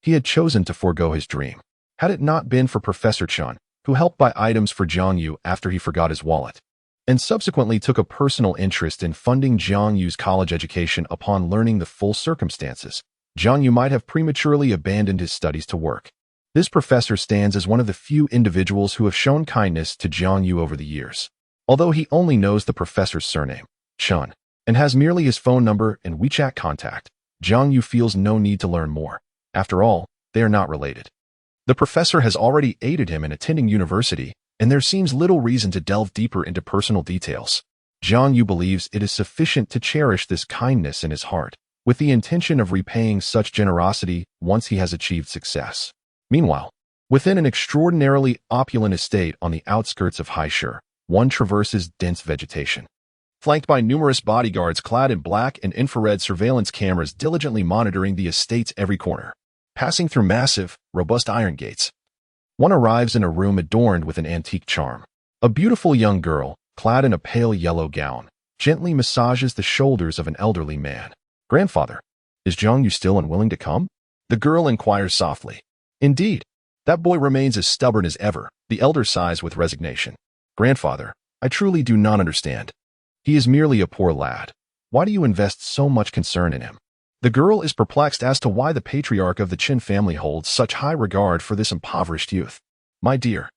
S1: he had chosen to forego his dream. Had it not been for Professor Chun, who helped buy items for Jiang Yu after he forgot his wallet, and subsequently took a personal interest in funding Jiang Yu's college education upon learning the full circumstances, Jiang Yu might have prematurely abandoned his studies to work. This professor stands as one of the few individuals who have shown kindness to Jiang Yu over the years. Although he only knows the professor's surname, Chun, and has merely his phone number and WeChat contact, Jiang Yu feels no need to learn more. After all, they are not related. The professor has already aided him in attending university, and there seems little reason to delve deeper into personal details. Jiang Yu believes it is sufficient to cherish this kindness in his heart, with the intention of repaying such generosity once he has achieved success. Meanwhile, within an extraordinarily opulent estate on the outskirts of Haishur, one traverses dense vegetation. Flanked by numerous bodyguards clad in black and infrared surveillance cameras diligently monitoring the estate's every corner. Passing through massive, robust iron gates, one arrives in a room adorned with an antique charm. A beautiful young girl, clad in a pale yellow gown, gently massages the shoulders of an elderly man. Grandfather, is Jiang Yu still unwilling to come? The girl inquires softly. Indeed, that boy remains as stubborn as ever, the elder sighs with resignation. Grandfather, I truly do not understand. He is merely a poor lad. Why do you invest so much concern in him? The girl is perplexed as to why the patriarch of the Qin family holds such high regard for this impoverished youth. My dear,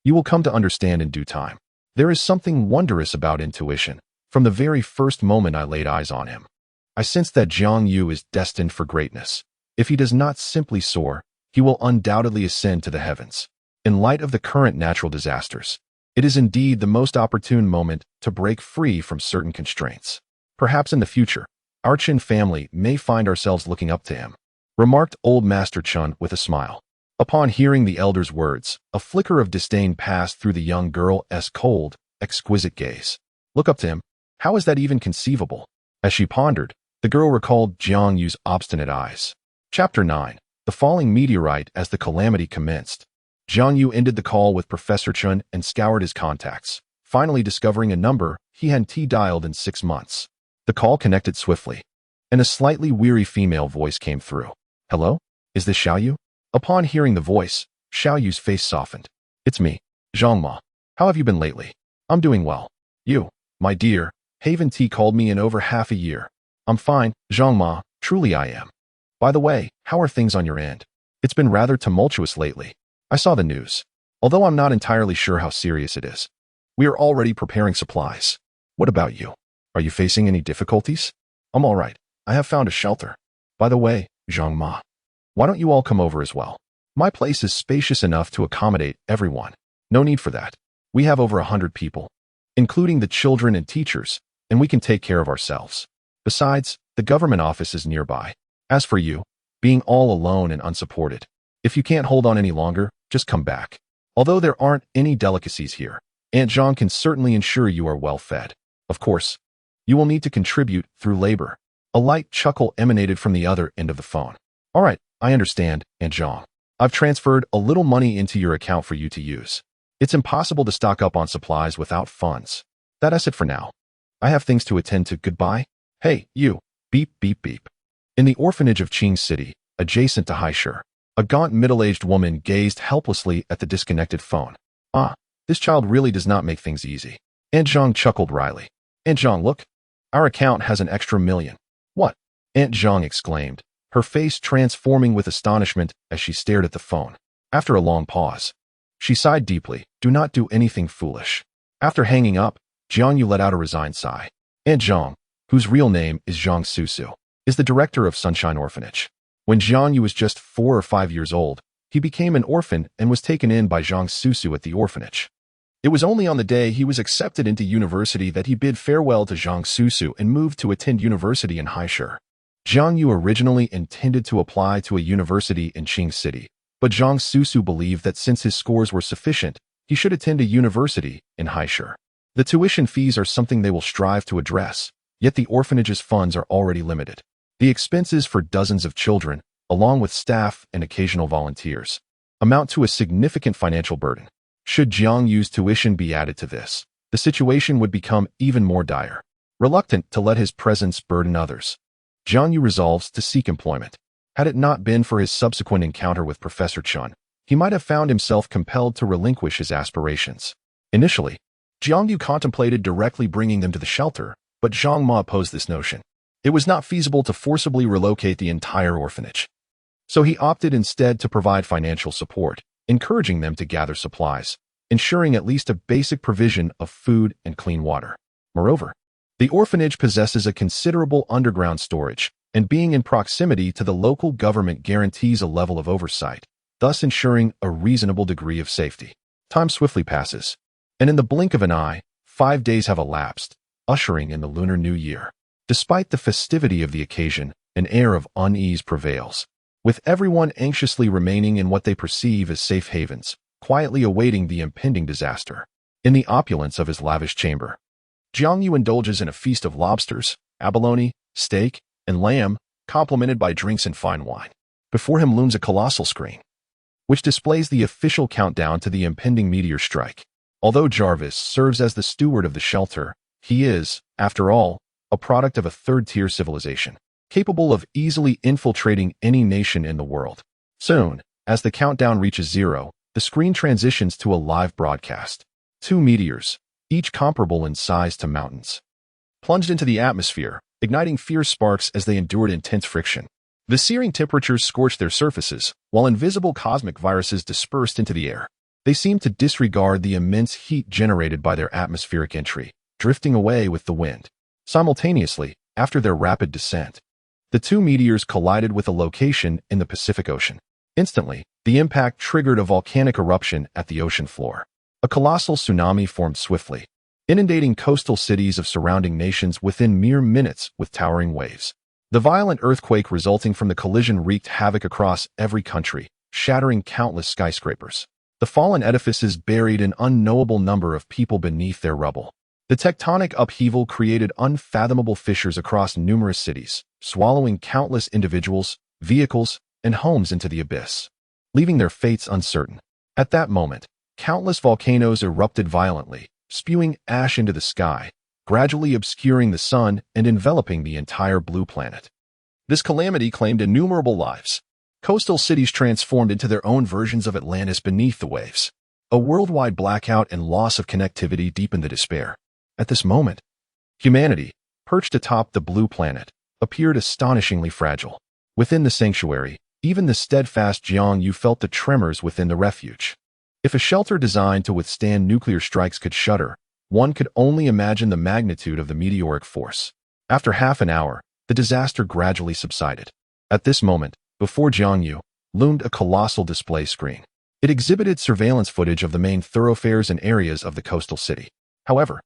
S1: you will come to understand in due time. There is something wondrous about intuition. From the very first moment I laid eyes on him, I sensed that Jiang Yu is destined for greatness. If he does not simply soar, he will undoubtedly ascend to the heavens. In light of the current natural disasters, it is indeed the most opportune moment to break free from certain constraints. Perhaps in the future, our Qin family may find ourselves looking up to him, remarked old Master Chun with a smile. Upon hearing the elder's words, a flicker of disdain passed through the young girl's cold, exquisite gaze. Look up to him? How is that even conceivable? As she pondered, the girl recalled Jiang Yu's obstinate eyes. Chapter 9. The Falling Meteorite. As the calamity commenced, Jiang Yu ended the call with Professor Chun and scoured his contacts, finally discovering a number he hadn't dialed in 6 months. The call connected swiftly, and a slightly weary female voice came through. Hello? Is this Xiao Yu? Upon hearing the voice, Xiao Yu's face softened. It's me, Zhang Ma. How have you been lately? I'm doing well. You, my dear, haven't called me in over half a year. I'm fine, Zhang Ma, truly I am. By the way, how are things on your end? It's been rather tumultuous lately. I saw the news. Although I'm not entirely sure how serious it is. We are already preparing supplies. What about you? Are you facing any difficulties? I'm all right. I have found a shelter. By the way, Zhang Ma, why don't you all come over as well? My place is spacious enough to accommodate everyone. No need for that. We have over 100 people, including the children and teachers, and we can take care of ourselves. Besides, the government office is nearby. As for you, being all alone and unsupported, if you can't hold on any longer, just come back. Although there aren't any delicacies here, Aunt Jiang can certainly ensure you are well fed. Of course, you will need to contribute through labor. A light chuckle emanated from the other end of the phone. All right, I understand, Aunt Jiang. I've transferred a little money into your account for you to use. It's impossible to stock up on supplies without funds. That's it for now. I have things to attend to. Goodbye. Hey, you. Beep, beep, beep. In the orphanage of Qing City, adjacent to Haisher, a gaunt middle-aged woman gazed helplessly at the disconnected phone. This child really does not make things easy. Aunt Jiang chuckled wryly. Aunt Jiang, look. Our account has an extra $1,000,000. What? Aunt Jiang exclaimed, her face transforming with astonishment as she stared at the phone. After a long pause, she sighed deeply. Do not do anything foolish. After hanging up, Jiang Yu let out a resigned sigh. Aunt Jiang, whose real name is Jiang Susu, is the director of Sunshine Orphanage. When Jiang Yu was just 4 or 5 years old, he became an orphan and was taken in by Jiang Susu at the orphanage. It was only on the day he was accepted into university that he bid farewell to Jiang Susu and moved to attend university in Haisher. Jiang Yu originally intended to apply to a university in Qing City, but Jiang Susu believed that since his scores were sufficient, he should attend a university in Haisher. The tuition fees are something they will strive to address, yet the orphanage's funds are already limited. The expenses for dozens of children, along with staff and occasional volunteers, amount to a significant financial burden. Should Jiang Yu's tuition be added to this, the situation would become even more dire. Reluctant to let his presence burden others, Jiang Yu resolves to seek employment. Had it not been for his subsequent encounter with Professor Chun, he might have found himself compelled to relinquish his aspirations. Initially, Jiang Yu contemplated directly bringing them to the shelter, but Zhang Ma opposed this notion. It was not feasible to forcibly relocate the entire orphanage. So he opted instead to provide financial support, encouraging them to gather supplies, ensuring at least a basic provision of food and clean water. Moreover, the orphanage possesses a considerable underground storage, and being in proximity to the local government guarantees a level of oversight, thus ensuring a reasonable degree of safety. Time swiftly passes, and in the blink of an eye, 5 days have elapsed, ushering in the Lunar New Year. Despite the festivity of the occasion, an air of unease prevails, with everyone anxiously remaining in what they perceive as safe havens, quietly awaiting the impending disaster. In the opulence of his lavish chamber, Jiang Yu indulges in a feast of lobsters, abalone, steak, and lamb, complemented by drinks and fine wine. Before him looms a colossal screen, which displays the official countdown to the impending meteor strike. Although Jarvis serves as the steward of the shelter, he is, after all, a product of a third-tier civilization, capable of easily infiltrating any nation in the world. Soon, as the countdown reaches 0, the screen transitions to a live broadcast. 2 meteors, each comparable in size to mountains, plunged into the atmosphere, igniting fierce sparks as they endured intense friction. The searing temperatures scorched their surfaces, while invisible cosmic viruses dispersed into the air. They seemed to disregard the immense heat generated by their atmospheric entry, drifting away with the wind. Simultaneously, after their rapid descent, the 2 meteors collided with a location in the Pacific Ocean. Instantly, the impact triggered a volcanic eruption at the ocean floor. A colossal tsunami formed swiftly, inundating coastal cities of surrounding nations within mere minutes with towering waves. The violent earthquake resulting from the collision wreaked havoc across every country, shattering countless skyscrapers. The fallen edifices buried an unknowable number of people beneath their rubble. The tectonic upheaval created unfathomable fissures across numerous cities, swallowing countless individuals, vehicles, and homes into the abyss, leaving their fates uncertain. At that moment, countless volcanoes erupted violently, spewing ash into the sky, gradually obscuring the sun and enveloping the entire blue planet. This calamity claimed innumerable lives. Coastal cities transformed into their own versions of Atlantis beneath the waves. A worldwide blackout and loss of connectivity deepened the despair. At this moment, humanity, perched atop the blue planet, appeared astonishingly fragile. Within the sanctuary, even the steadfast Jiang Yu felt the tremors within the refuge. If a shelter designed to withstand nuclear strikes could shudder, one could only imagine the magnitude of the meteoric force. After half an hour, the disaster gradually subsided. At this moment, before Jiang Yu, loomed a colossal display screen. It exhibited surveillance footage of the main thoroughfares and areas of the coastal city. However,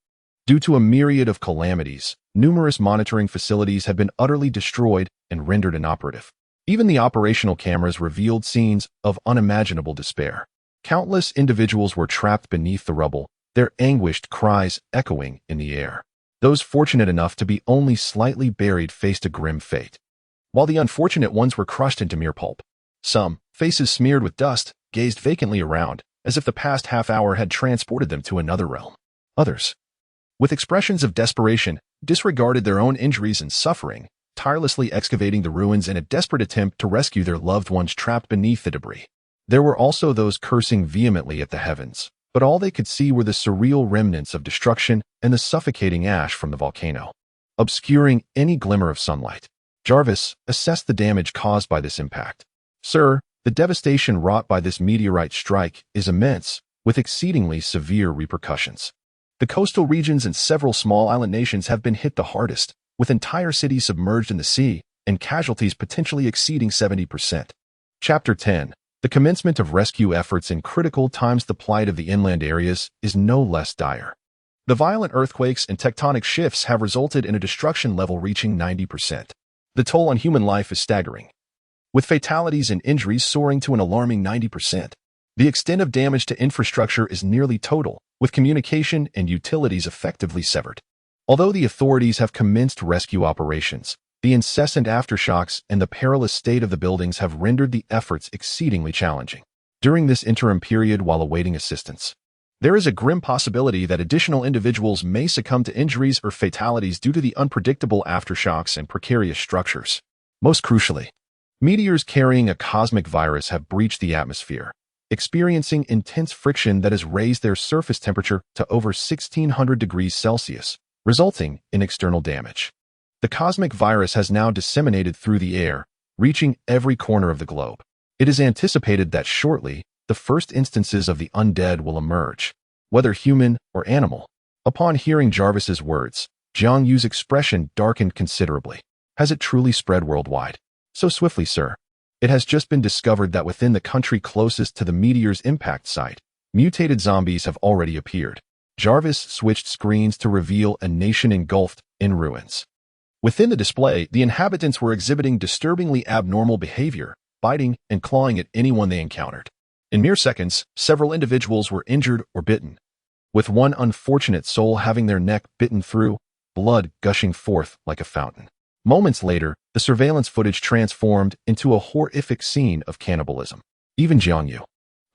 S1: due to a myriad of calamities, numerous monitoring facilities have been utterly destroyed and rendered inoperative. Even the operational cameras revealed scenes of unimaginable despair. Countless individuals were trapped beneath the rubble, their anguished cries echoing in the air. Those fortunate enough to be only slightly buried faced a grim fate, while the unfortunate ones were crushed into mere pulp. Some, faces smeared with dust, gazed vacantly around, as if the past half hour had transported them to another realm. Others, with expressions of desperation, disregarded their own injuries and suffering, tirelessly excavating the ruins in a desperate attempt to rescue their loved ones trapped beneath the debris. There were also those cursing vehemently at the heavens, but all they could see were the surreal remnants of destruction and the suffocating ash from the volcano, obscuring any glimmer of sunlight. Jarvis assessed the damage caused by this impact. "Sir, the devastation wrought by this meteorite strike is immense, with exceedingly severe repercussions. The coastal regions and several small island nations have been hit the hardest, with entire cities submerged in the sea and casualties potentially exceeding 70%. Chapter 10. The commencement of rescue efforts in critical times. The plight of the inland areas is no less dire. The violent earthquakes and tectonic shifts have resulted in a destruction level reaching 90%. The toll on human life is staggering, with fatalities and injuries soaring to an alarming 90%. The extent of damage to infrastructure is nearly total, with communication and utilities effectively severed. Although the authorities have commenced rescue operations, the incessant aftershocks and the perilous state of the buildings have rendered the efforts exceedingly challenging. During this interim period while awaiting assistance, there is a grim possibility that additional individuals may succumb to injuries or fatalities due to the unpredictable aftershocks and precarious structures. Most crucially, meteors carrying a cosmic virus have breached the atmosphere, experiencing intense friction that has raised their surface temperature to over 1600 degrees Celsius, resulting in external damage. The cosmic virus has now disseminated through the air, reaching every corner of the globe. It is anticipated that shortly, the first instances of the undead will emerge, whether human or animal. Upon hearing Jarvis's words, Jiang Yu's expression darkened considerably. Has it truly spread worldwide? So swiftly, sir. It has just been discovered that within the country closest to the meteor's impact site, mutated zombies have already appeared. Jarvis switched screens to reveal a nation engulfed in ruins. Within the display, the inhabitants were exhibiting disturbingly abnormal behavior, biting and clawing at anyone they encountered. In mere seconds, several individuals were injured or bitten, with one unfortunate soul having their neck bitten through, blood gushing forth like a fountain. Moments later, the surveillance footage transformed into a horrific scene of cannibalism. Even Jiang Yu,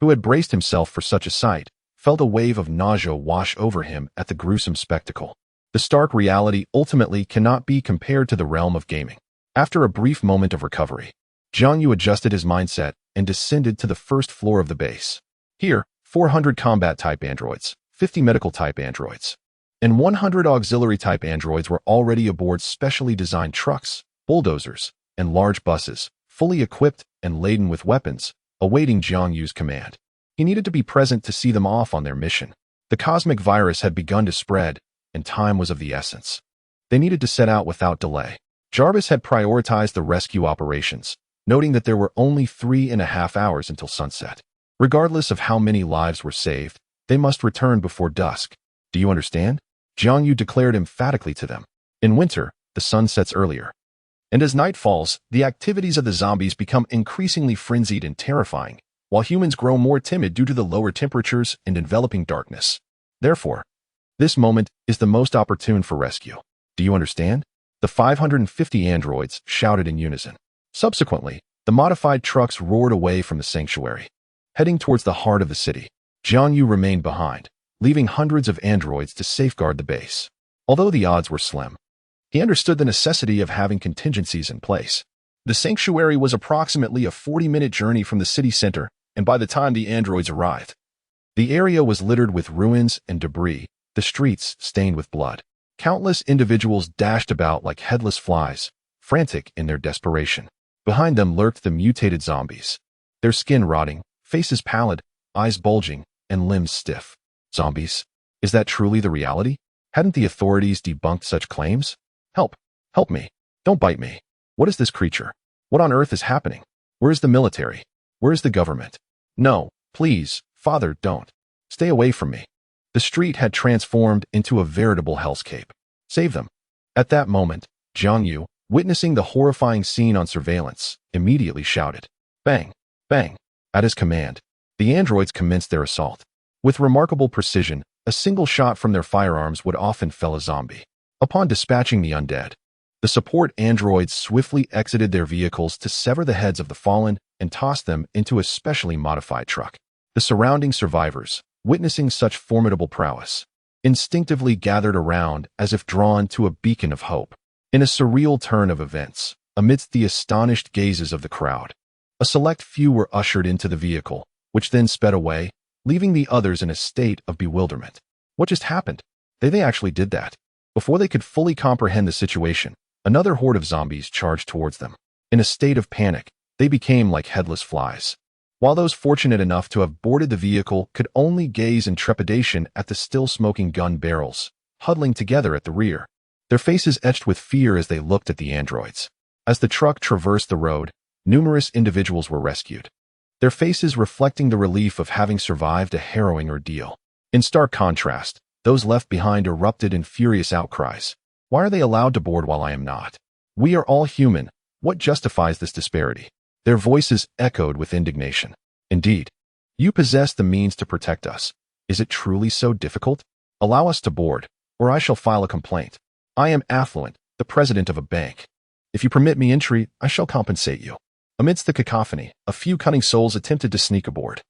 S1: who had braced himself for such a sight, felt a wave of nausea wash over him at the gruesome spectacle. The stark reality ultimately cannot be compared to the realm of gaming. After a brief moment of recovery, Jiang Yu adjusted his mindset and descended to the first floor of the base. Here, 400 combat-type androids, 50 medical-type androids, and 100 auxiliary-type androids were already aboard specially designed trucks, bulldozers, and large buses, fully equipped and laden with weapons, awaiting Jiang Yu's command. He needed to be present to see them off on their mission. The cosmic virus had begun to spread, and time was of the essence. They needed to set out without delay. Jarvis had prioritized the rescue operations, noting that there were only 3.5 hours until sunset. Regardless of how many lives were saved, they must return before dusk. Do you understand? Jiang Yu declared emphatically to them. In winter, the sun sets earlier, and as night falls, the activities of the zombies become increasingly frenzied and terrifying, while humans grow more timid due to the lower temperatures and enveloping darkness. Therefore, this moment is the most opportune for rescue. Do you understand? The 550 androids shouted in unison. Subsequently, the modified trucks roared away from the sanctuary, heading towards the heart of the city. Jiang Yu remained behind, leaving hundreds of androids to safeguard the base. Although the odds were slim, he understood the necessity of having contingencies in place. The sanctuary was approximately a 40-minute journey from the city center, and by the time the androids arrived, the area was littered with ruins and debris, the streets stained with blood. Countless individuals dashed about like headless flies, frantic in their desperation. Behind them lurked the mutated zombies, their skin rotting, faces pallid, eyes bulging, and limbs stiff. Zombies? Is that truly the reality? Hadn't the authorities debunked such claims? Help! Help me! Don't bite me! What is this creature? What on earth is happening? Where is the military? Where is the government? No, Please, father, don't. Stay away from me. The street had transformed into a veritable hellscape. Save them. At that moment, Jiang Yu, witnessing the horrifying scene on surveillance, immediately shouted, "Bang! Bang!" At his command, the androids commenced their assault. With remarkable precision, a single shot from their firearms would often fell a zombie. Upon dispatching the undead, the support androids swiftly exited their vehicles to sever the heads of the fallen and toss them into a specially modified truck. The surrounding survivors, witnessing such formidable prowess, instinctively gathered around as if drawn to a beacon of hope. In a surreal turn of events, amidst the astonished gazes of the crowd, a select few were ushered into the vehicle, which then sped away, leaving the others in a state of bewilderment. What just happened? They actually did that. Before they could fully comprehend the situation, another horde of zombies charged towards them. In a state of panic, they became like headless flies. While those fortunate enough to have boarded the vehicle could only gaze in trepidation at the still smoking gun barrels, huddling together at the rear, their faces etched with fear as they looked at the androids. As the truck traversed the road, numerous individuals were rescued, their faces reflecting the relief of having survived a harrowing ordeal. In stark contrast, those left behind erupted in furious outcries. Why are they allowed to board while I am not? We are all human. What justifies this disparity? Their voices echoed with indignation. Indeed, you possess the means to protect us. Is it truly so difficult? Allow us to board, or I shall file a complaint. I am affluent, the president of a bank. If you permit me entry, I shall compensate you. Amidst the cacophony, a few cunning souls attempted to sneak aboard,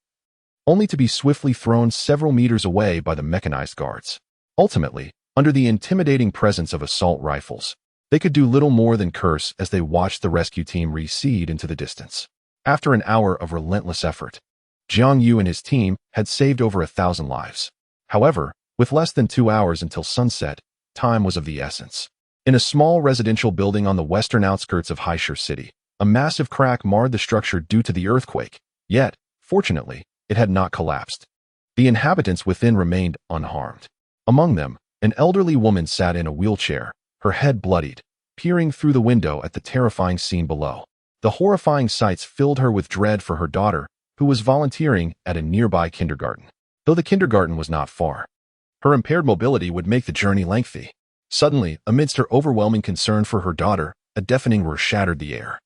S1: only to be swiftly thrown several meters away by the mechanized guards. Ultimately, under the intimidating presence of assault rifles, they could do little more than curse as they watched the rescue team recede into the distance. After an hour of relentless effort, Jiang Yu and his team had saved over 1,000 lives. However, with less than 2 hours until sunset, time was of the essence. In a small residential building on the western outskirts of Haishur City, a massive crack marred the structure due to the earthquake, yet, fortunately, it had not collapsed. The inhabitants within remained unharmed. Among them, an elderly woman sat in a wheelchair, her head bloodied, peering through the window at the terrifying scene below. The horrifying sights filled her with dread for her daughter, who was volunteering at a nearby kindergarten. Though the kindergarten was not far, her impaired mobility would make the journey lengthy. Suddenly, amidst her overwhelming concern for her daughter, a deafening roar shattered the air,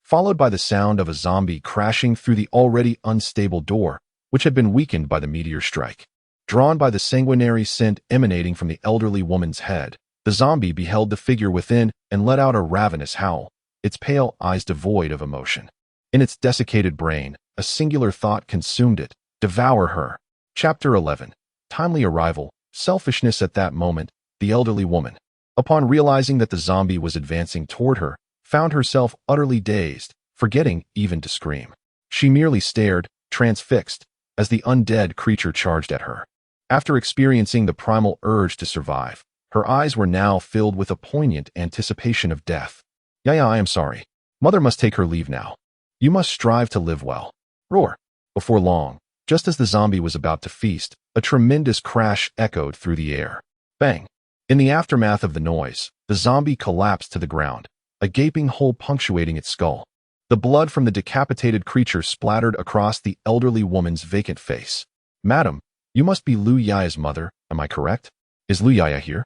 S1: followed by the sound of a zombie crashing through the already unstable door, which had been weakened by the meteor strike. Drawn by the sanguinary scent emanating from the elderly woman's head, the zombie beheld the figure within and let out a ravenous howl, its pale eyes devoid of emotion. In its desiccated brain, a singular thought consumed it: devour her. Chapter 11. Timely arrival, selfishness. At that moment, the elderly woman, upon realizing that the zombie was advancing toward her, found herself utterly dazed, forgetting even to scream. She merely stared, transfixed, as the undead creature charged at her. After experiencing the primal urge to survive, her eyes were now filled with a poignant anticipation of death. "Yaya, I am sorry. Mother must take her leave now. You must strive to live well." Roar. Before long, just as the zombie was about to feast, a tremendous crash echoed through the air. Bang! In the aftermath of the noise, the zombie collapsed to the ground, a gaping hole punctuating its skull. The blood from the decapitated creature splattered across the elderly woman's vacant face. "Madam, you must be Lu Yaya's mother, am I correct? Is Lu Yaya here?"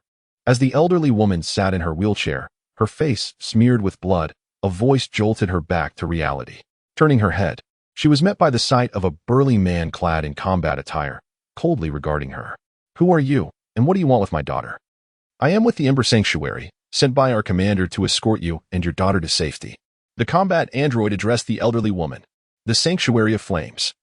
S1: As the elderly woman sat in her wheelchair, her face smeared with blood, a voice jolted her back to reality. Turning her head, she was met by the sight of a burly man clad in combat attire, coldly regarding her. "Who are you, and what do you want with my daughter?" "I am with the Ember Sanctuary, sent by our commander to escort you and your daughter to safety." The combat android addressed the elderly woman. "The Sanctuary of Flames."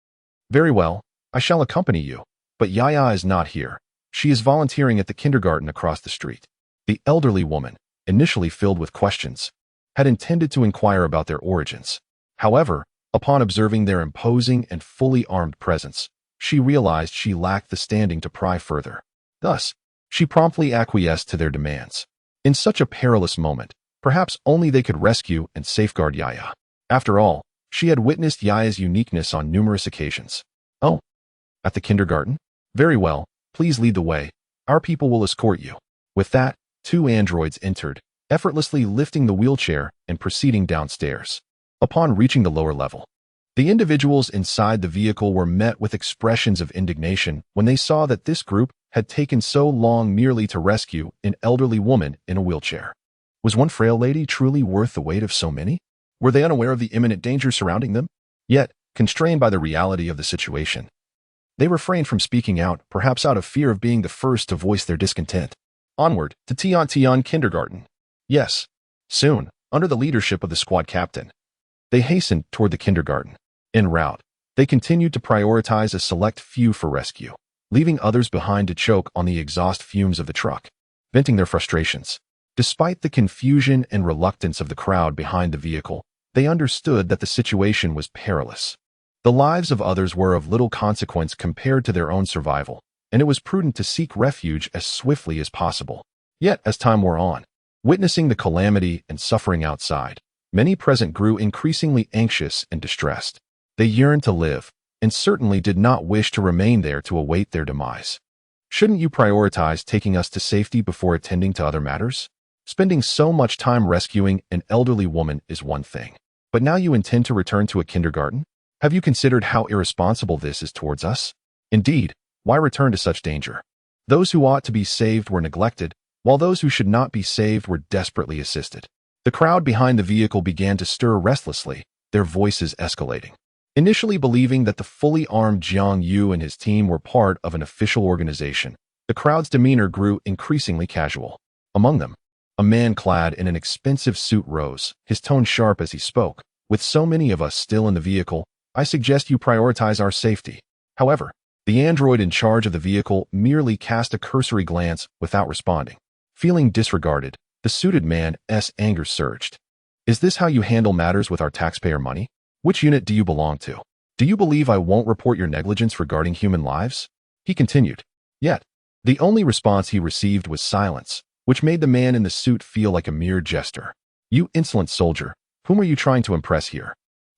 S1: "Very well, I shall accompany you, but Yaya is not here. She is volunteering at the kindergarten across the street." The elderly woman, initially filled with questions, had intended to inquire about their origins. However, upon observing their imposing and fully armed presence, she realized she lacked the standing to pry further. Thus, she promptly acquiesced to their demands. In such a perilous moment, perhaps only they could rescue and safeguard Yaya. After all, she had witnessed Yaya's uniqueness on numerous occasions. "Oh, at the kindergarten? Very well, please lead the way. Our people will escort you." With that, 2 androids entered, effortlessly lifting the wheelchair and proceeding downstairs. Upon reaching the lower level, The individuals inside the vehicle were met with expressions of indignation when they saw that this group had taken so long merely to rescue an elderly woman in a wheelchair. Was one frail lady truly worth the weight of so many? Were they unaware of the imminent danger surrounding them? Yet, constrained by the reality of the situation, they refrained from speaking out, perhaps out of fear of being the first to voice their discontent. Onward to Tian kindergarten. Yes, soon, under the leadership of the squad captain, they hastened toward the kindergarten. En route, they continued to prioritize a select few for rescue, leaving others behind to choke on the exhaust fumes of the truck, venting their frustrations. Despite the confusion and reluctance of the crowd behind the vehicle, they understood that the situation was perilous. The lives of others were of little consequence compared to their own survival, and it was prudent to seek refuge as swiftly as possible. Yet, as time wore on, witnessing the calamity and suffering outside, many present grew increasingly anxious and distressed. They yearned to live, and certainly did not wish to remain there to await their demise. Shouldn't you prioritize taking us to safety before attending to other matters? Spending so much time rescuing an elderly woman is one thing, but now you intend to return to a kindergarten? Have you considered how irresponsible this is towards us? Indeed, why return to such danger? Those who ought to be saved were neglected, while those who should not be saved were desperately assisted. The crowd behind the vehicle began to stir restlessly, their voices escalating. Initially believing that the fully armed Jiang Yu and his team were part of an official organization, the crowd's demeanor grew increasingly casual. Among them, a man clad in an expensive suit rose, his tone sharp as he spoke. With so many of us still in the vehicle, I suggest you prioritize our safety. However, the android in charge of the vehicle merely cast a cursory glance without responding. Feeling disregarded, the suited man's anger surged. Is this how you handle matters with our taxpayer money? Which unit do you belong to? Do you believe I won't report your negligence regarding human lives? He continued. Yet, the only response he received was silence, which made the man in the suit feel like a mere jester. You insolent soldier, whom are you trying to impress here?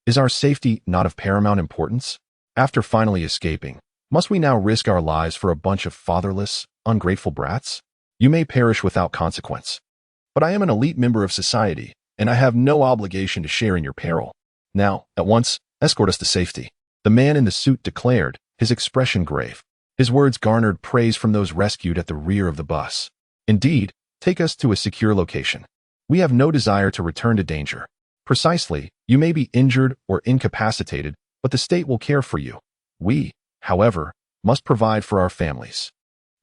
S1: Is our safety not of paramount importance? After finally escaping, must we now risk our lives for a bunch of fatherless, ungrateful brats? You may perish without consequence. But I am an elite member of society, and I have no obligation to share in your peril. Now, at once, escort us to safety. The man in the suit declared, his expression grave. His words garnered praise from those rescued at the rear of the bus. Indeed, take us to a secure location. We have no desire to return to danger. Precisely, you may be injured or incapacitated, but the state will care for you. We, however, must provide for our families.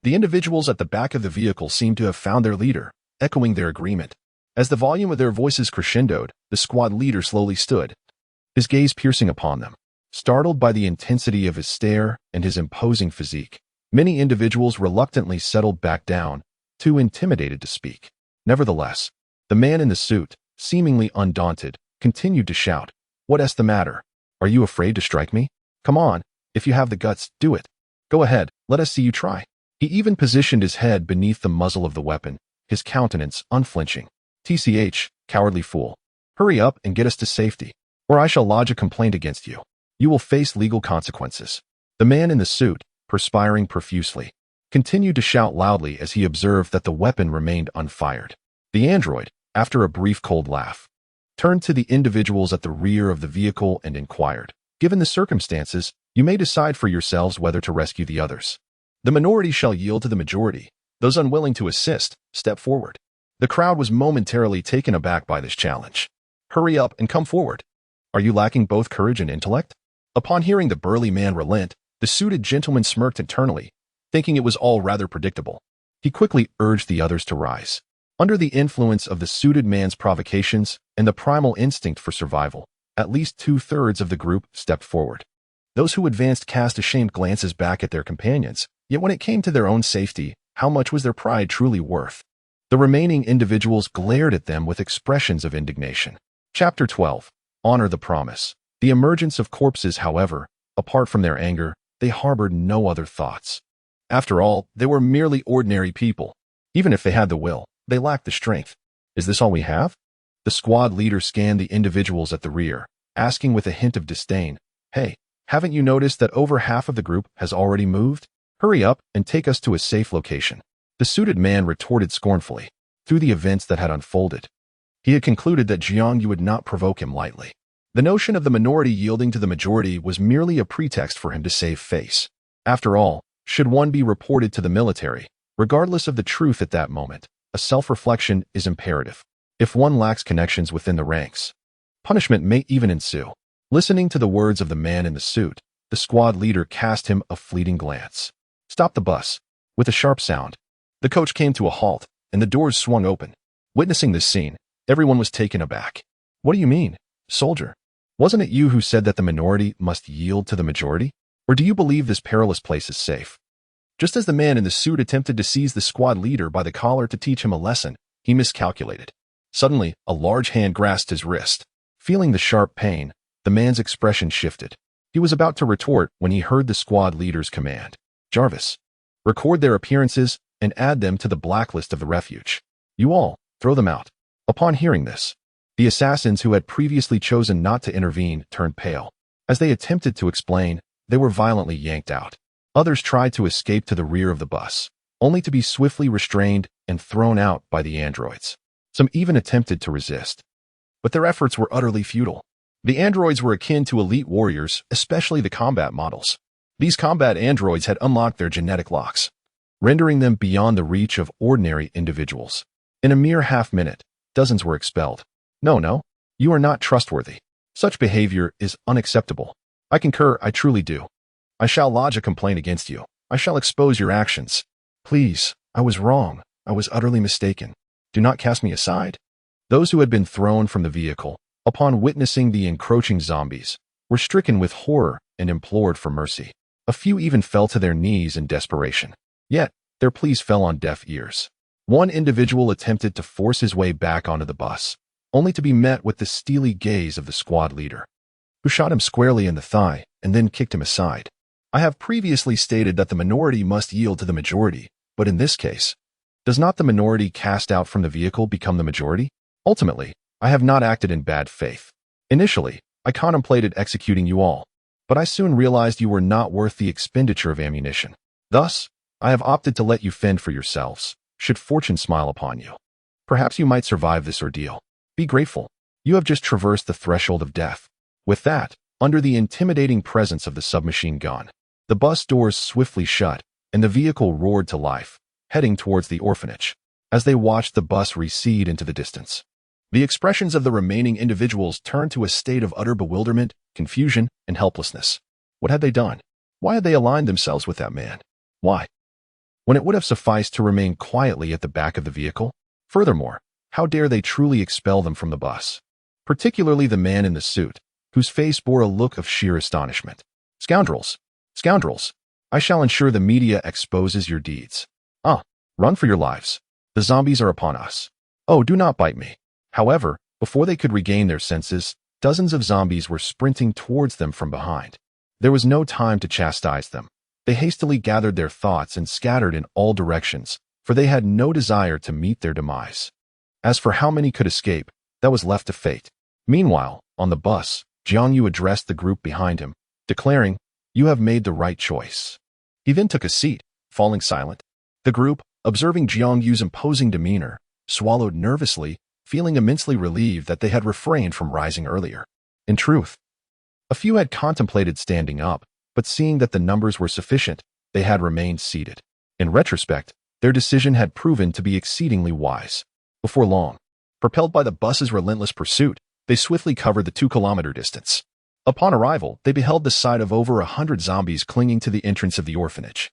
S1: The individuals at the back of the vehicle seemed to have found their leader, echoing their agreement. As the volume of their voices crescendoed, the squad leader slowly stood, his gaze piercing upon them. Startled by the intensity of his stare and his imposing physique, many individuals reluctantly settled back down, too intimidated to speak. Nevertheless, the man in the suit, seemingly undaunted, continued to shout, "What's the matter? Are you afraid to strike me? Come on, if you have the guts, do it. Go ahead, let us see you try." He even positioned his head beneath the muzzle of the weapon, his countenance unflinching. "TCH, cowardly fool. Hurry up and get us to safety, or I shall lodge a complaint against you. You will face legal consequences." The man in the suit, perspiring profusely, continued to shout loudly as he observed that the weapon remained unfired. The android, after a brief cold laugh, turned to the individuals at the rear of the vehicle and inquired, "Given the circumstances, you may decide for yourselves whether to rescue the others. The minority shall yield to the majority. Those unwilling to assist, step forward." The crowd was momentarily taken aback by this challenge. "Hurry up and come forward. Are you lacking both courage and intellect?" Upon hearing the burly man relent, the suited gentleman smirked internally, thinking it was all rather predictable. He quickly urged the others to rise. Under the influence of the suited man's provocations and the primal instinct for survival, at least 2/3 of the group stepped forward. Those who advanced cast ashamed glances back at their companions, yet when it came to their own safety, how much was their pride truly worth? The remaining individuals glared at them with expressions of indignation. Chapter 12. Honor the Promise. The emergence of corpses, however, apart from their anger, they harbored no other thoughts. After all, they were merely ordinary people. Even if they had the will, they lacked the strength. "Is this all we have?" The squad leader scanned the individuals at the rear, asking with a hint of disdain, "Hey, haven't you noticed that over half of the group has already moved? Hurry up and take us to a safe location." The suited man retorted scornfully. Through the events that had unfolded, he had concluded that Jiang Yu would not provoke him lightly. The notion of the minority yielding to the majority was merely a pretext for him to save face. After all, should one be reported to the military, regardless of the truth at that moment, a self-reflection is imperative. If one lacks connections within the ranks, punishment may even ensue. Listening to the words of the man in the suit, the squad leader cast him a fleeting glance. Stop the bus. With a sharp sound, the coach came to a halt, and the doors swung open. Witnessing this scene, everyone was taken aback. What do you mean, soldier? Wasn't it you who said that the minority must yield to the majority? Or do you believe this perilous place is safe? Just as the man in the suit attempted to seize the squad leader by the collar to teach him a lesson, he miscalculated. Suddenly, a large hand grasped his wrist. Feeling the sharp pain, the man's expression shifted. He was about to retort when he heard the squad leader's command. Jarvis, record their appearances and add them to the blacklist of the refuge. You all, throw them out. Upon hearing this, the assassins who had previously chosen not to intervene turned pale. As they attempted to explain, they were violently yanked out. Others tried to escape to the rear of the bus, only to be swiftly restrained and thrown out by the androids. Some even attempted to resist, but their efforts were utterly futile. The androids were akin to elite warriors, especially the combat models. These combat androids had unlocked their genetic locks, rendering them beyond the reach of ordinary individuals. In a mere half-minute, dozens were expelled. No, you are not trustworthy. Such behavior is unacceptable. I concur, I truly do. I shall lodge a complaint against you. I shall expose your actions. Please, I was wrong. I was utterly mistaken. Do not cast me aside. Those who had been thrown from the vehicle, upon witnessing the encroaching zombies, were stricken with horror and implored for mercy. A few even fell to their knees in desperation. Yet, their pleas fell on deaf ears. One individual attempted to force his way back onto the bus, only to be met with the steely gaze of the squad leader, who shot him squarely in the thigh and then kicked him aside. I have previously stated that the minority must yield to the majority, but in this case, does not the minority cast out from the vehicle become the majority? Ultimately, I have not acted in bad faith. Initially, I contemplated executing you all, but I soon realized you were not worth the expenditure of ammunition. Thus, I have opted to let you fend for yourselves, should fortune smile upon you. Perhaps you might survive this ordeal. Be grateful. You have just traversed the threshold of death. With that, under the intimidating presence of the submachine gun, the bus doors swiftly shut, and the vehicle roared to life, heading towards the orphanage. As they watched the bus recede into the distance, the expressions of the remaining individuals turned to a state of utter bewilderment, confusion, and helplessness. What had they done? Why had they aligned themselves with that man? Why? When it would have sufficed to remain quietly at the back of the vehicle? Furthermore, how dare they truly expel them from the bus? Particularly the man in the suit, whose face bore a look of sheer astonishment. Scoundrels! Scoundrels! I shall ensure the media exposes your deeds. Run for your lives. The zombies are upon us. Oh, do not bite me. However, before they could regain their senses, dozens of zombies were sprinting towards them from behind. There was no time to chastise them. They hastily gathered their thoughts and scattered in all directions, for they had no desire to meet their demise. As for how many could escape, that was left to fate. Meanwhile, on the bus, Jiang Yu addressed the group behind him, declaring, "You have made the right choice." He then took a seat, falling silent. The group, observing Jiang Yu's imposing demeanor, swallowed nervously, feeling immensely relieved that they had refrained from rising earlier. In truth, a few had contemplated standing up, but seeing that the numbers were sufficient, they had remained seated. In retrospect, their decision had proven to be exceedingly wise. Before long, propelled by the bus's relentless pursuit, they swiftly covered the 2-kilometer distance. Upon arrival, they beheld the sight of over 100 zombies clinging to the entrance of the orphanage,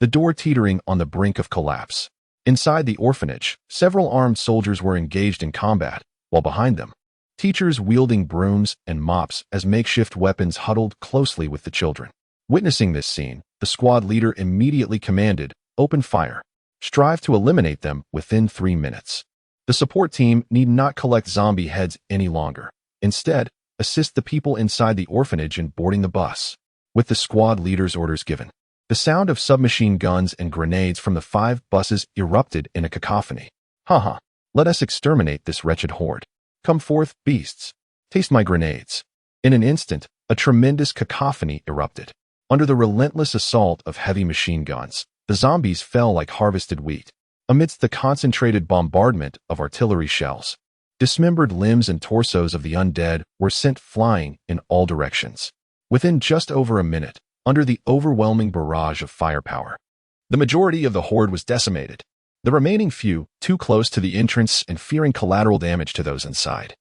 S1: the door teetering on the brink of collapse. Inside the orphanage, several armed soldiers were engaged in combat, while behind them, teachers wielding brooms and mops as makeshift weapons huddled closely with the children. Witnessing this scene, the squad leader immediately commanded, "Open fire. Strive to eliminate them within 3 minutes." The support team need not collect zombie heads any longer. Instead, assist the people inside the orphanage in boarding the bus. With the squad leader's orders given, the sound of submachine guns and grenades from the 5 buses erupted in a cacophony. Let us exterminate this wretched horde. Come forth, beasts. Taste my grenades. In an instant, a tremendous cacophony erupted. Under the relentless assault of heavy machine guns, the zombies fell like harvested wheat. Amidst the concentrated bombardment of artillery shells, Dismembered limbs and torsos of the undead were sent flying in all directions. Within just over a minute, under the overwhelming barrage of firepower, the majority of the horde was decimated. The remaining few, too close to the entrance and fearing collateral damage to those inside,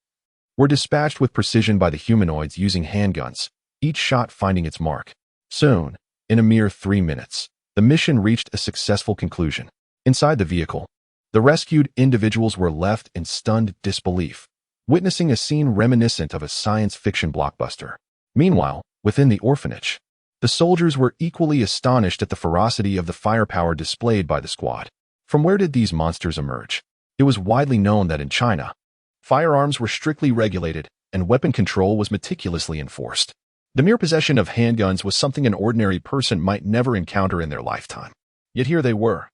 S1: were dispatched with precision by the humanoids using handguns, each shot finding its mark. Soon, in a mere 3 minutes, the mission reached a successful conclusion. Inside the vehicle, the rescued individuals were left in stunned disbelief, witnessing a scene reminiscent of a science fiction blockbuster. Meanwhile, within the orphanage, the soldiers were equally astonished at the ferocity of the firepower displayed by the squad. From where did these monsters emerge? It was widely known that in China, firearms were strictly regulated and weapon control was meticulously enforced. The mere possession of handguns was something an ordinary person might never encounter in their lifetime. Yet here they were,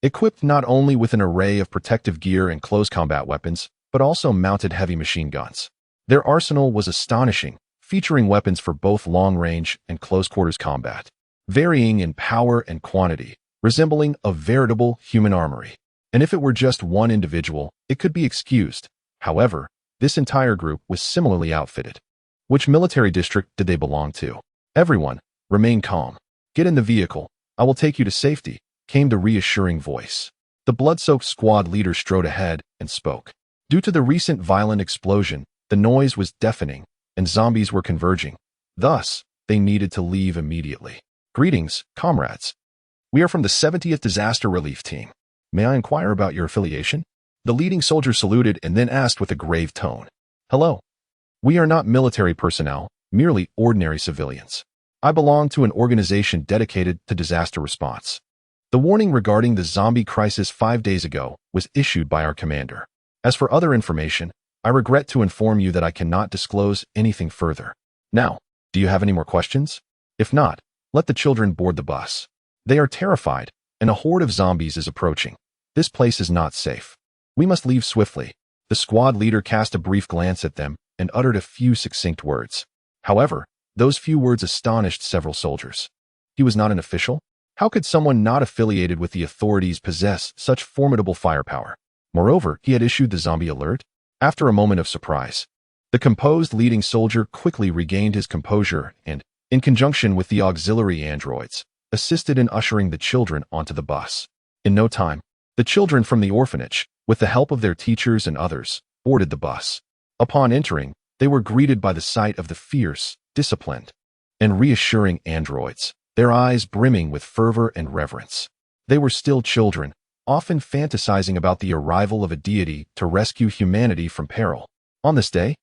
S1: equipped not only with an array of protective gear and close combat weapons, but also mounted heavy machine guns. Their arsenal was astonishing, featuring weapons for both long-range and close-quarters combat, varying in power and quantity, resembling a veritable human armory. And if it were just one individual, it could be excused. However, this entire group was similarly outfitted. Which military district did they belong to? Everyone, remain calm. Get in the vehicle. I will take you to safety, came the reassuring voice. The blood-soaked squad leader strode ahead and spoke. Due to the recent violent explosion, the noise was deafening, and zombies were converging. Thus, they needed to leave immediately. Greetings, comrades. We are from the 70th Disaster Relief Team. May I inquire about your affiliation? The leading soldier saluted and then asked with a grave tone. Hello. We are not military personnel, merely ordinary civilians. I belong to an organization dedicated to disaster response. The warning regarding the zombie crisis 5 days ago was issued by our commander. As for other information, I regret to inform you that I cannot disclose anything further. Now, do you have any more questions? If not, let the children board the bus. They are terrified, and a horde of zombies is approaching. This place is not safe. We must leave swiftly. The squad leader cast a brief glance at them and uttered a few succinct words. However, those few words astonished several soldiers. He was not an official? How could someone not affiliated with the authorities possess such formidable firepower? Moreover, he had issued the zombie alert. After a moment of surprise, the composed leading soldier quickly regained his composure and, in conjunction with the auxiliary androids, assisted in ushering the children onto the bus. In no time, the children from the orphanage, with the help of their teachers and others, boarded the bus. Upon entering, they were greeted by the sight of the fierce, disciplined, and reassuring androids, their eyes brimming with fervor and reverence. They were still children, often fantasizing about the arrival of a deity to rescue humanity from peril. On this day,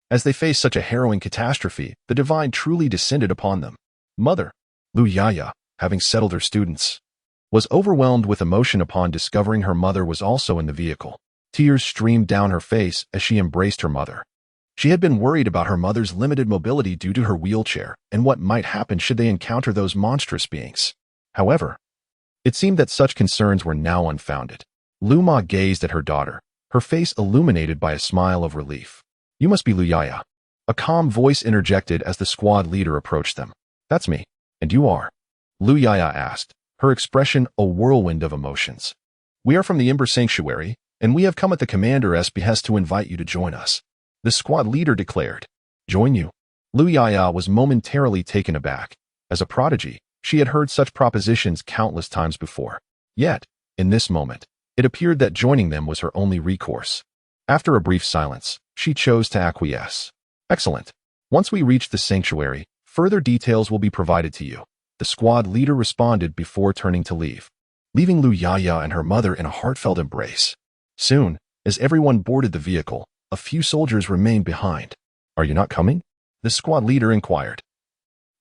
S1: as they faced such a harrowing catastrophe, the divine truly descended upon them. Mother, Lu Yaya, having settled her students, was overwhelmed with emotion upon discovering her mother was also in the vehicle. Tears streamed down her face as she embraced her mother. She had been worried about her mother's limited mobility due to her wheelchair and what might happen should they encounter those monstrous beings. However, it seemed that such concerns were now unfounded. Luma gazed at her daughter, her face illuminated by a smile of relief. You must be Luyaya. A calm voice interjected as the squad leader approached them. That's me. And you are? Luyaya asked, her expression a whirlwind of emotions. We are from the Ember Sanctuary, and we have come at the commander's behest to invite you to join us. The squad leader declared. Join you? Luyaya was momentarily taken aback. As a prodigy, she had heard such propositions countless times before. Yet, in this moment, it appeared that joining them was her only recourse. After a brief silence, she chose to acquiesce. Excellent. Once we reach the sanctuary, further details will be provided to you. The squad leader responded before turning to leave, leaving Luyaya and her mother in a heartfelt embrace. Soon, as everyone boarded the vehicle, a few soldiers remained behind. Are you not coming? The squad leader inquired.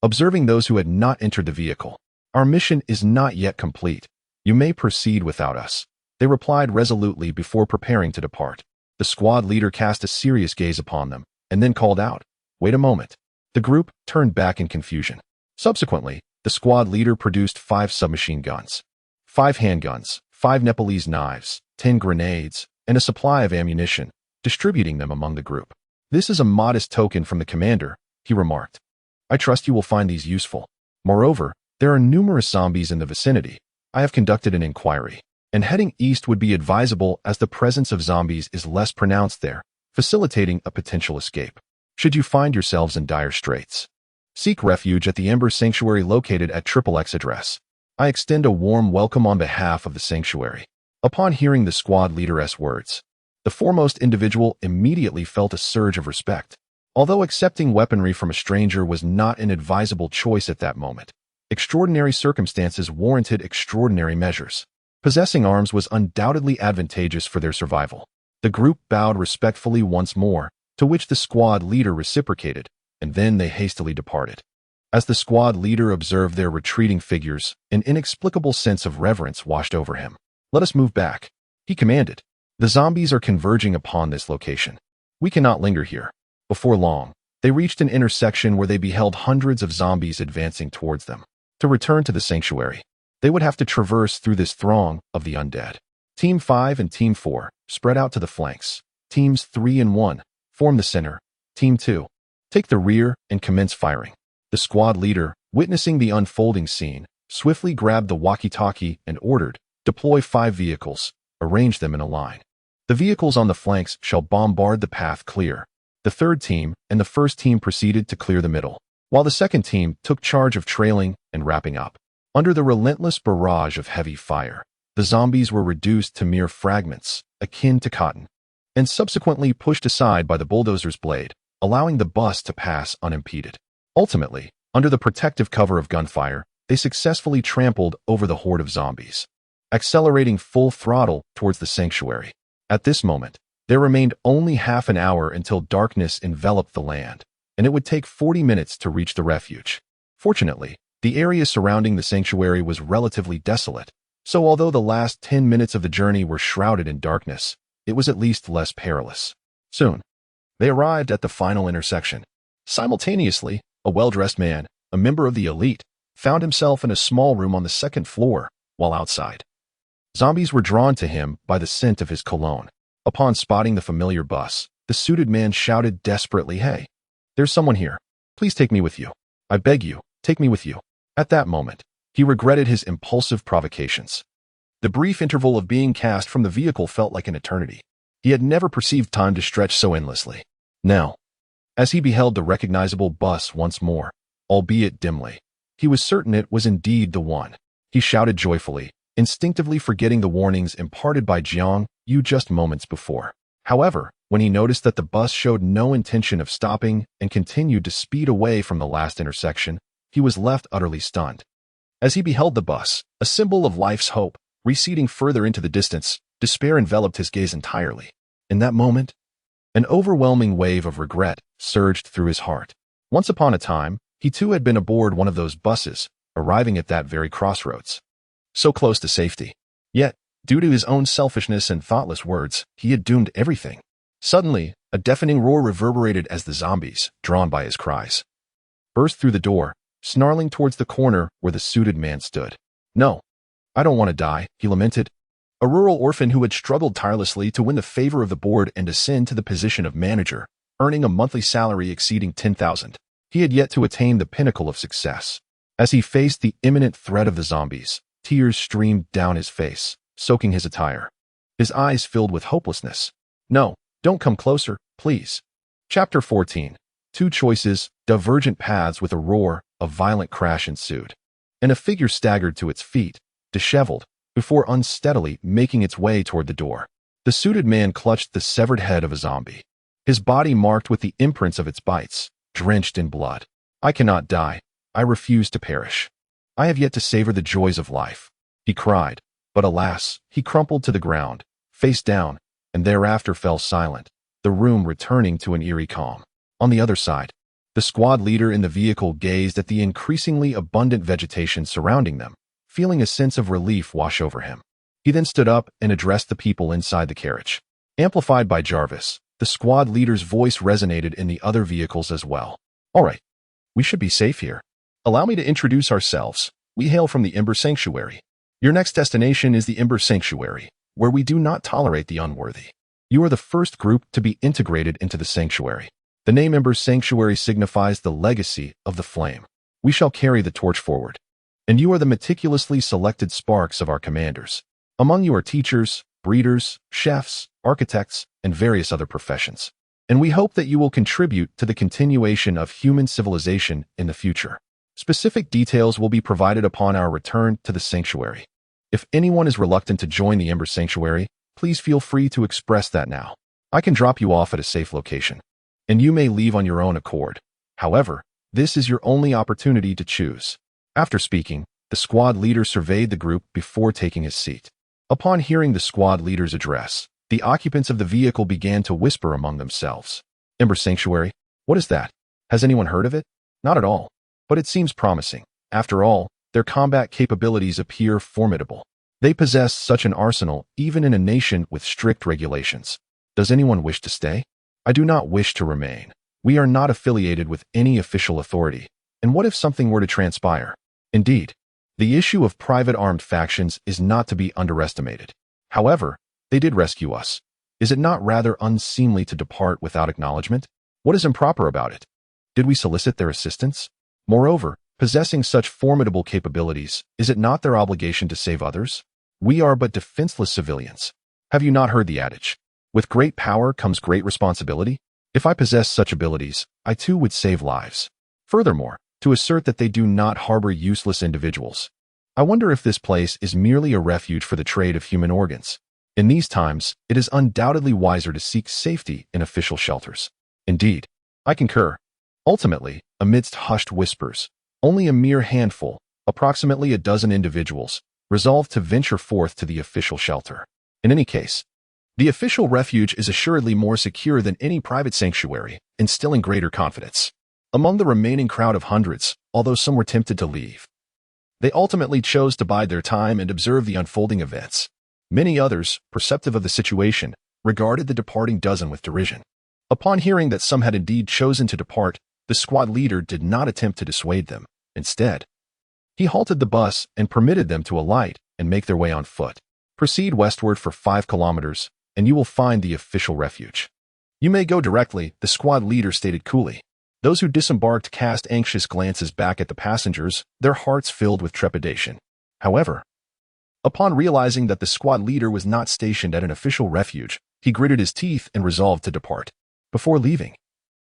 S1: Observing those who had not entered the vehicle, our mission is not yet complete. You may proceed without us. They replied resolutely before preparing to depart. The squad leader cast a serious gaze upon them, and then called out, Wait a moment. The group turned back in confusion. Subsequently, the squad leader produced 5 submachine guns, 5 handguns, 5 Nepalese knives, 10 grenades, and a supply of ammunition, distributing them among the group. This is a modest token from the commander, he remarked. I trust you will find these useful. Moreover, there are numerous zombies in the vicinity. I have conducted an inquiry, and heading east would be advisable as the presence of zombies is less pronounced there. facilitating a potential escape. Should you find yourselves in dire straits, seek refuge at the Ember Sanctuary located at XXX address. I extend a warm welcome on behalf of the sanctuary. Upon hearing the squad leader's words, the foremost individual immediately felt a surge of respect. Although accepting weaponry from a stranger was not an advisable choice at that moment, extraordinary circumstances warranted extraordinary measures. Possessing arms was undoubtedly advantageous for their survival. The group bowed respectfully once more, to which the squad leader reciprocated, and then they hastily departed. As the squad leader observed their retreating figures, an inexplicable sense of reverence washed over him. "Let us move back," he commanded. "The zombies are converging upon this location. We cannot linger here." Before long, they reached an intersection where they beheld hundreds of zombies advancing towards them. To return to the sanctuary, they would have to traverse through this throng of the undead. Team 5 and Team 4 spread out to the flanks. Teams 3 and 1 form the center. Team 2 take the rear and commence firing. The squad leader, witnessing the unfolding scene, swiftly grabbed the walkie-talkie and ordered, "Deploy 5 vehicles. Arrange them in a line. The vehicles on the flanks shall bombard the path clear." The third team and the first team proceeded to clear the middle, while the second team took charge of trailing and wrapping up. Under the relentless barrage of heavy fire, the zombies were reduced to mere fragments, akin to cotton, and subsequently pushed aside by the bulldozer's blade, allowing the bus to pass unimpeded. Ultimately, under the protective cover of gunfire, they successfully trampled over the horde of zombies, accelerating full throttle towards the sanctuary. At this moment, there remained only half an hour until darkness enveloped the land, and it would take 40 minutes to reach the refuge. Fortunately, the area surrounding the sanctuary was relatively desolate, so although the last 10 minutes of the journey were shrouded in darkness, it was at least less perilous. Soon, they arrived at the final intersection. Simultaneously, a well-dressed man, a member of the elite, found himself in a small room on the second floor, while outside, zombies were drawn to him by the scent of his cologne. Upon spotting the familiar bus, the suited man shouted desperately, "Hey, there's someone here. Please take me with you. I beg you, take me with you." At that moment, he regretted his impulsive provocations. The brief interval of being cast from the vehicle felt like an eternity. He had never perceived time to stretch so endlessly. Now, as he beheld the recognizable bus once more, albeit dimly, he was certain it was indeed the one. He shouted joyfully, instinctively forgetting the warnings imparted by Jiang Yu just moments before. However, when he noticed that the bus showed no intention of stopping and continued to speed away from the last intersection, he was left utterly stunned. As he beheld the bus, a symbol of life's hope, receding further into the distance, despair enveloped his gaze entirely. In that moment, an overwhelming wave of regret surged through his heart. Once upon a time, he too had been aboard one of those buses, arriving at that very crossroads, so close to safety. Yet, due to his own selfishness and thoughtless words, he had doomed everything. Suddenly, a deafening roar reverberated as the zombies, drawn by his cries, burst through the door, snarling towards the corner where the suited man stood. "No, I don't want to die," he lamented. A rural orphan who had struggled tirelessly to win the favor of the board and ascend to the position of manager, earning a monthly salary exceeding 10,000. He had yet to attain the pinnacle of success. As he faced the imminent threat of the zombies, tears streamed down his face, soaking his attire. His eyes filled with hopelessness. "No, don't come closer, please." Chapter 14. Two choices, divergent paths. With a roar, a violent crash ensued, and a figure staggered to its feet, disheveled, before unsteadily making its way toward the door. The suited man clutched the severed head of a zombie, his body marked with the imprints of its bites, drenched in blood. "I cannot die. I refuse to perish. I have yet to savor the joys of life," he cried, but alas, he crumpled to the ground, face down, and thereafter fell silent, the room returning to an eerie calm. On the other side, the squad leader in the vehicle gazed at the increasingly abundant vegetation surrounding them, feeling a sense of relief wash over him. He then stood up and addressed the people inside the carriage. Amplified by Jarvis, the squad leader's voice resonated in the other vehicles as well. "All right, we should be safe here. Allow me to introduce ourselves. We hail from the Ember Sanctuary. Your next destination is the Ember Sanctuary, where we do not tolerate the unworthy. You are the first group to be integrated into the sanctuary. The name Ember Sanctuary signifies the legacy of the flame. We shall carry the torch forward, and you are the meticulously selected sparks of our commanders. Among you are teachers, breeders, chefs, architects, and various other professions. and we hope that you will contribute to the continuation of human civilization in the future. Specific details will be provided upon our return to the sanctuary. If anyone is reluctant to join the Ember Sanctuary, please feel free to express that now. I can drop you off at a safe location, and you may leave on your own accord. However, this is your only opportunity to choose. After speaking, the squad leader surveyed the group before taking his seat. Upon hearing the squad leader's address, the occupants of the vehicle began to whisper among themselves. Ember Sanctuary? What is that? Has anyone heard of it? Not at all. But it seems promising. After all, their combat capabilities appear formidable. They possess such an arsenal even in a nation with strict regulations. Does anyone wish to stay? I do not wish to remain. We are not affiliated with any official authority. And what if something were to transpire? Indeed, the issue of private armed factions is not to be underestimated. However, they did rescue us. Is it not rather unseemly to depart without acknowledgement? What is improper about it? Did we solicit their assistance? Moreover, possessing such formidable capabilities, is it not their obligation to save others? We are but defenseless civilians. Have you not heard the adage? With great power comes great responsibility? If I possessed such abilities, I too would save lives. Furthermore, to assert that they do not harbor useless individuals. I wonder if this place is merely a refuge for the trade of human organs. In these times, it is undoubtedly wiser to seek safety in official shelters. Indeed, I concur. Ultimately, amidst hushed whispers, only a mere handful, approximately a dozen individuals, resolved to venture forth to the official shelter. In any case, the official refuge is assuredly more secure than any private sanctuary, instilling greater confidence. Among the remaining crowd of hundreds, although some were tempted to leave, they ultimately chose to bide their time and observe the unfolding events. Many others, perceptive of the situation, regarded the departing dozen with derision. Upon hearing that some had indeed chosen to depart, the squad leader did not attempt to dissuade them. Instead, he halted the bus and permitted them to alight and make their way on foot. Proceed westward for 5 kilometers, and you will find the official refuge. You may go directly, the squad leader stated coolly. Those who disembarked cast anxious glances back at the passengers, their hearts filled with trepidation. However, upon realizing that the squad leader was not stationed at an official refuge, he gritted his teeth and resolved to depart. Before leaving,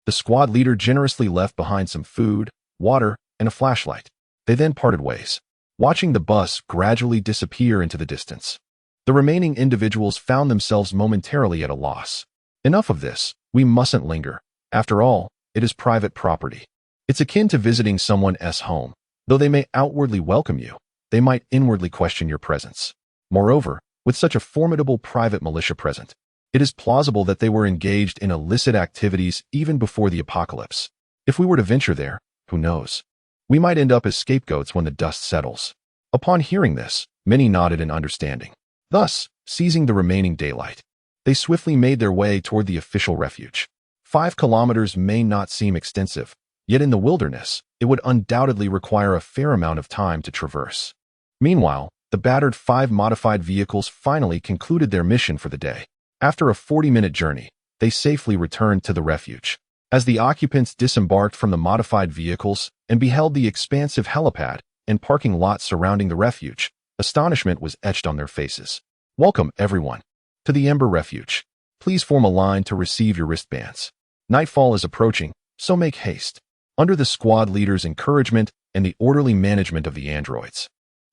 S1: the squad leader generously left behind some food, water, and a flashlight. They then parted ways, watching the bus gradually disappear into the distance. The remaining individuals found themselves momentarily at a loss. Enough of this, we mustn't linger. After all, it is private property. It's akin to visiting someone's home. Though they may outwardly welcome you, they might inwardly question your presence. Moreover, with such a formidable private militia present, it is plausible that they were engaged in illicit activities even before the apocalypse. If we were to venture there, who knows? We might end up as scapegoats when the dust settles. Upon hearing this, many nodded in understanding. Thus, seizing the remaining daylight, they swiftly made their way toward the official refuge. 5 kilometers may not seem extensive, yet in the wilderness, it would undoubtedly require a fair amount of time to traverse. Meanwhile, the battered 5 modified vehicles finally concluded their mission for the day. After a 40-minute journey, they safely returned to the refuge. As the occupants disembarked from the modified vehicles and beheld the expansive helipad and parking lot surrounding the refuge, astonishment was etched on their faces. Welcome, everyone, to the Ember Refuge. Please form a line to receive your wristbands. Nightfall is approaching, so make haste. Under the squad leader's encouragement and the orderly management of the androids,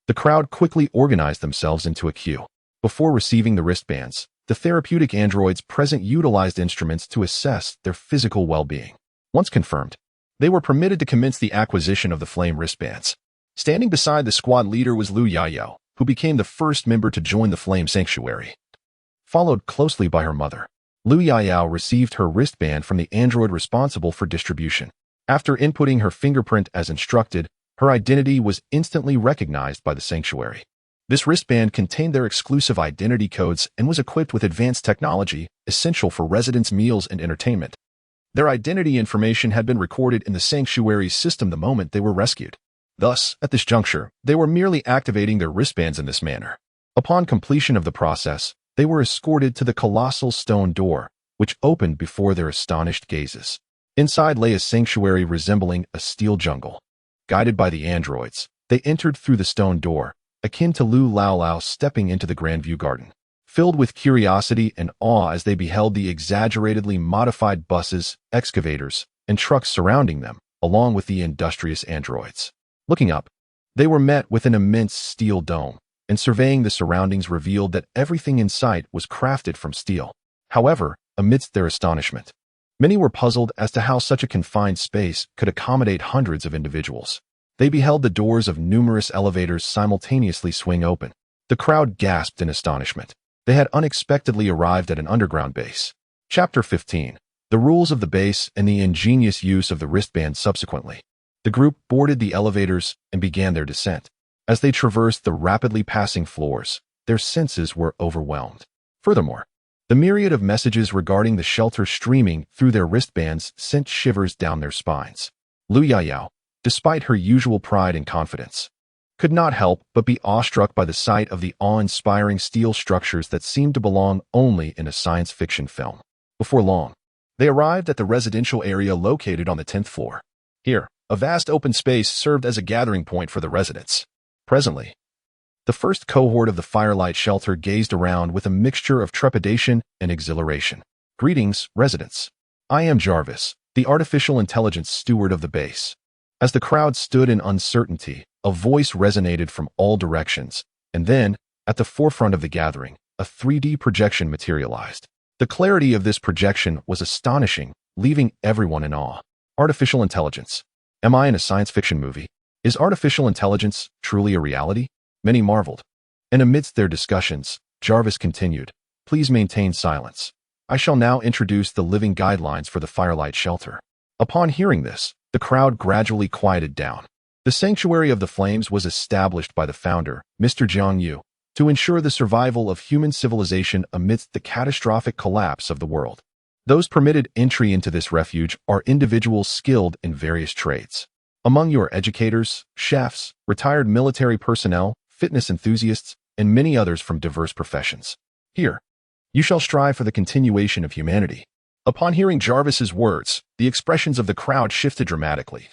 S1: the crowd quickly organized themselves into a queue. Before receiving the wristbands, the therapeutic androids present utilized instruments to assess their physical well-being. Once confirmed, they were permitted to commence the acquisition of the flame wristbands. Standing beside the squad leader was Lu Yayo, who became the first member to join the Flame Sanctuary. Followed closely by her mother, Lu Yayo received her wristband from the android responsible for distribution. After inputting her fingerprint as instructed, her identity was instantly recognized by the sanctuary. This wristband contained their exclusive identity codes and was equipped with advanced technology essential for residents' meals and entertainment. Their identity information had been recorded in the sanctuary's system the moment they were rescued. Thus, at this juncture, they were merely activating their wristbands in this manner. Upon completion of the process, they were escorted to the colossal stone door, which opened before their astonished gazes. Inside lay a sanctuary resembling a steel jungle. Guided by the androids, they entered through the stone door, akin to Lu Lao Lao stepping into the Grandview Garden. filled with curiosity and awe as they beheld the exaggeratedly modified buses, excavators, and trucks surrounding them, along with the industrious androids. Looking up, they were met with an immense steel dome, and surveying the surroundings revealed that everything in sight was crafted from steel. However, amidst their astonishment, many were puzzled as to how such a confined space could accommodate hundreds of individuals. They beheld the doors of numerous elevators simultaneously swing open. The crowd gasped in astonishment. They had unexpectedly arrived at an underground base. Chapter 15. The rules of the base and the ingenious use of the wristband subsequently. The group boarded the elevators and began their descent. As they traversed the rapidly passing floors, their senses were overwhelmed. Furthermore, the myriad of messages regarding the shelter streaming through their wristbands sent shivers down their spines. Lu Yao, despite her usual pride and confidence, could not help but be awestruck by the sight of the awe-inspiring steel structures that seemed to belong only in a science fiction film. Before long, they arrived at the residential area located on the 10th floor. Here, a vast open space served as a gathering point for the residents. Presently, the first cohort of the Firelight Shelter gazed around with a mixture of trepidation and exhilaration. Greetings, residents. I am Jarvis, the artificial intelligence steward of the base. As the crowd stood in uncertainty, a voice resonated from all directions, and then, at the forefront of the gathering, a 3D projection materialized. The clarity of this projection was astonishing, leaving everyone in awe. Artificial intelligence. Am I in a science fiction movie? Is artificial intelligence truly a reality? Many marveled. And amidst their discussions, Jarvis continued, Please maintain silence. I shall now introduce the living guidelines for the Firelight Shelter. Upon hearing this, the crowd gradually quieted down. The Sanctuary of the Flames was established by the founder, Mr. Jiang Yu, to ensure the survival of human civilization amidst the catastrophic collapse of the world. Those permitted entry into this refuge are individuals skilled in various trades. Among you are educators, chefs, retired military personnel, fitness enthusiasts, and many others from diverse professions. Here, you shall strive for the continuation of humanity. Upon hearing Jarvis's words, the expressions of the crowd shifted dramatically,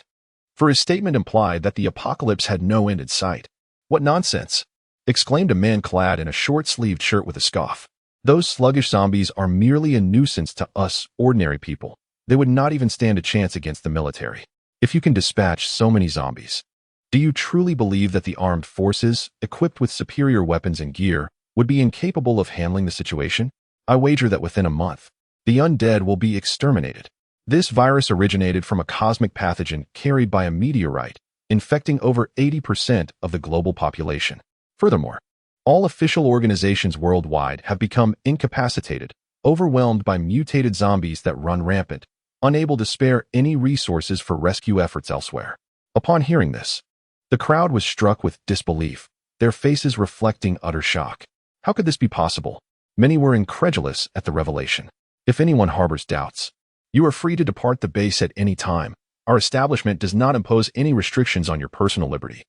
S1: for his statement implied that the apocalypse had no end in sight. What nonsense! Exclaimed a man clad in a short-sleeved shirt with a scoff. Those sluggish zombies are merely a nuisance to us ordinary people. They would not even stand a chance against the military. If you can dispatch so many zombies, do you truly believe that the armed forces, equipped with superior weapons and gear, would be incapable of handling the situation? I wager that within a month, the undead will be exterminated. This virus originated from a cosmic pathogen carried by a meteorite, infecting over 80% of the global population. Furthermore, all official organizations worldwide have become incapacitated, overwhelmed by mutated zombies that run rampant, unable to spare any resources for rescue efforts elsewhere. Upon hearing this, the crowd was struck with disbelief, their faces reflecting utter shock. How could this be possible? Many were incredulous at the revelation. If anyone harbors doubts, you are free to depart the base at any time. Our establishment does not impose any restrictions on your personal liberty.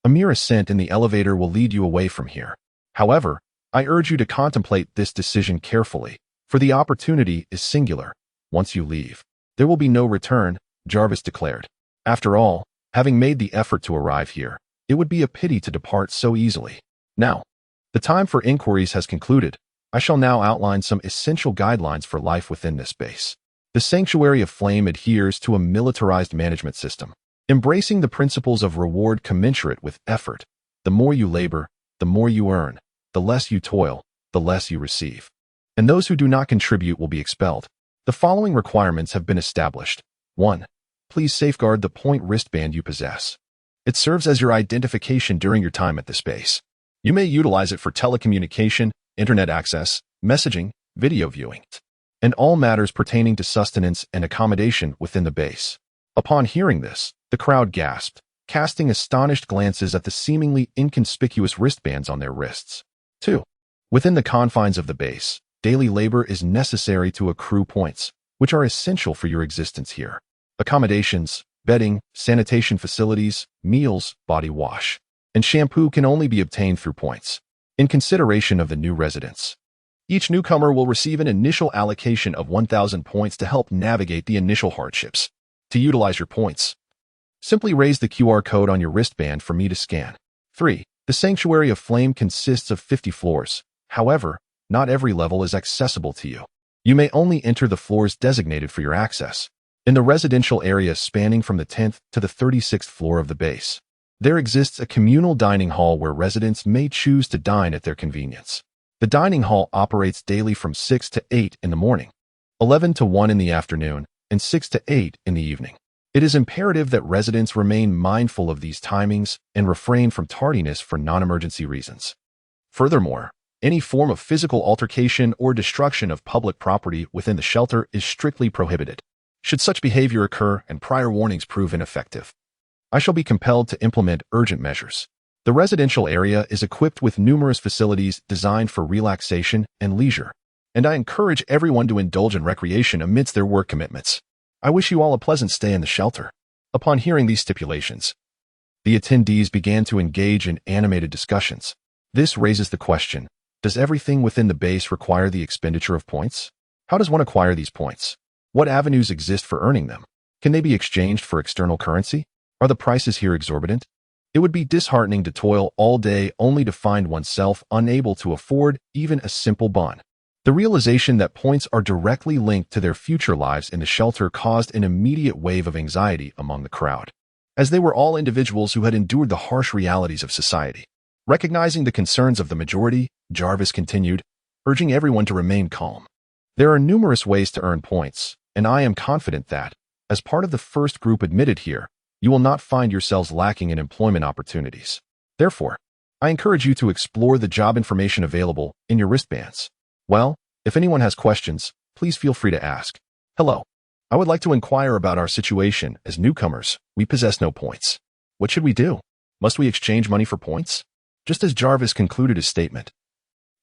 S1: A mere ascent in the elevator will lead you away from here. However, I urge you to contemplate this decision carefully, for the opportunity is singular. Once you leave, there will be no return, Jarvis declared. After all, having made the effort to arrive here, it would be a pity to depart so easily. Now, the time for inquiries has concluded. I shall now outline some essential guidelines for life within this base. The Sanctuary of Flame adheres to a militarized management system, embracing the principles of reward commensurate with effort. The more you labor, the more you earn. The less you toil, the less you receive. And those who do not contribute will be expelled. The following requirements have been established. 1. Please safeguard the point wristband you possess. It serves as your identification during your time at this base. You may utilize it for telecommunication, internet access, messaging, video viewing, and all matters pertaining to sustenance and accommodation within the base. Upon hearing this, the crowd gasped, casting astonished glances at the seemingly inconspicuous wristbands on their wrists. 2. Within the confines of the base, daily labor is necessary to accrue points, which are essential for your existence here. Accommodations, bedding, sanitation facilities, meals, body wash, and shampoo can only be obtained through points. In consideration of the new residents, each newcomer will receive an initial allocation of 1,000 points to help navigate the initial hardships. To utilize your points, simply raise the QR code on your wristband for me to scan. 3. The Sanctuary of Flame consists of 50 floors. However, not every level is accessible to you. You may only enter the floors designated for your access. In the residential area spanning from the 10th to the 36th floor of the base, there exists a communal dining hall where residents may choose to dine at their convenience. The dining hall operates daily from 6 to 8 in the morning, 11 to 1 in the afternoon, and 6 to 8 in the evening. It is imperative that residents remain mindful of these timings and refrain from tardiness for non-emergency reasons. Furthermore, any form of physical altercation or destruction of public property within the shelter is strictly prohibited. Should such behavior occur and prior warnings prove ineffective, I shall be compelled to implement urgent measures. The residential area is equipped with numerous facilities designed for relaxation and leisure, and I encourage everyone to indulge in recreation amidst their work commitments. I wish you all a pleasant stay in the shelter. Upon hearing these stipulations, the attendees began to engage in animated discussions. This raises the question, does everything within the base require the expenditure of points? How does one acquire these points? What avenues exist for earning them? Can they be exchanged for external currency? Are the prices here exorbitant? It would be disheartening to toil all day only to find oneself unable to afford even a simple bond. The realization that points are directly linked to their future lives in the shelter caused an immediate wave of anxiety among the crowd, as they were all individuals who had endured the harsh realities of society. Recognizing the concerns of the majority, Jarvis continued, urging everyone to remain calm. There are numerous ways to earn points, and I am confident that, as part of the first group admitted here, you will not find yourselves lacking in employment opportunities. Therefore, I encourage you to explore the job information available in your wristbands. Well, if anyone has questions, please feel free to ask. Hello. I would like to inquire about our situation as newcomers. We possess no points. What should we do? Must we exchange money for points? Just as Jarvis concluded his statement,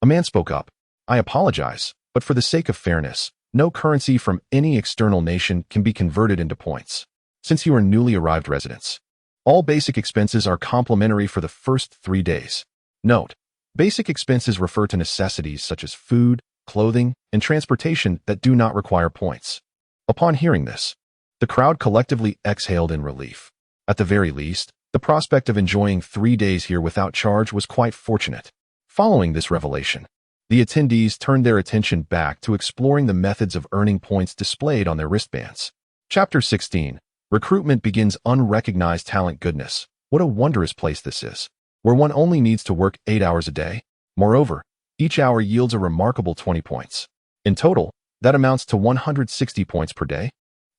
S1: a man spoke up. I apologize, but for the sake of fairness, no currency from any external nation can be converted into points. Since you are newly arrived residents, all basic expenses are complimentary for the first 3 days. Note, basic expenses refer to necessities such as food, clothing, and transportation that do not require points. Upon hearing this, the crowd collectively exhaled in relief. At the very least, the prospect of enjoying 3 days here without charge was quite fortunate. Following this revelation, the attendees turned their attention back to exploring the methods of earning points displayed on their wristbands. Chapter 16. Recruitment begins. Unrecognized talent. Goodness, what a wondrous place this is, where one only needs to work 8 hours a day. Moreover, each hour yields a remarkable 20 points. In total, that amounts to 160 points per day,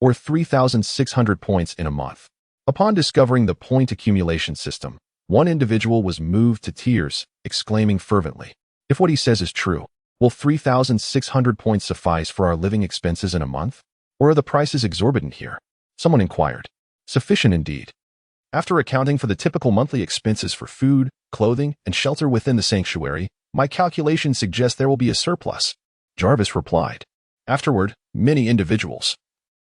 S1: or 3,600 points in a month. Upon discovering the point accumulation system, one individual was moved to tears, exclaiming fervently, if what he says is true, will 3,600 points suffice for our living expenses in a month? Or are the prices exorbitant here? Someone inquired. Sufficient indeed. After accounting for the typical monthly expenses for food, clothing, and shelter within the sanctuary, my calculations suggest there will be a surplus, Jarvis replied. Afterward, many individuals,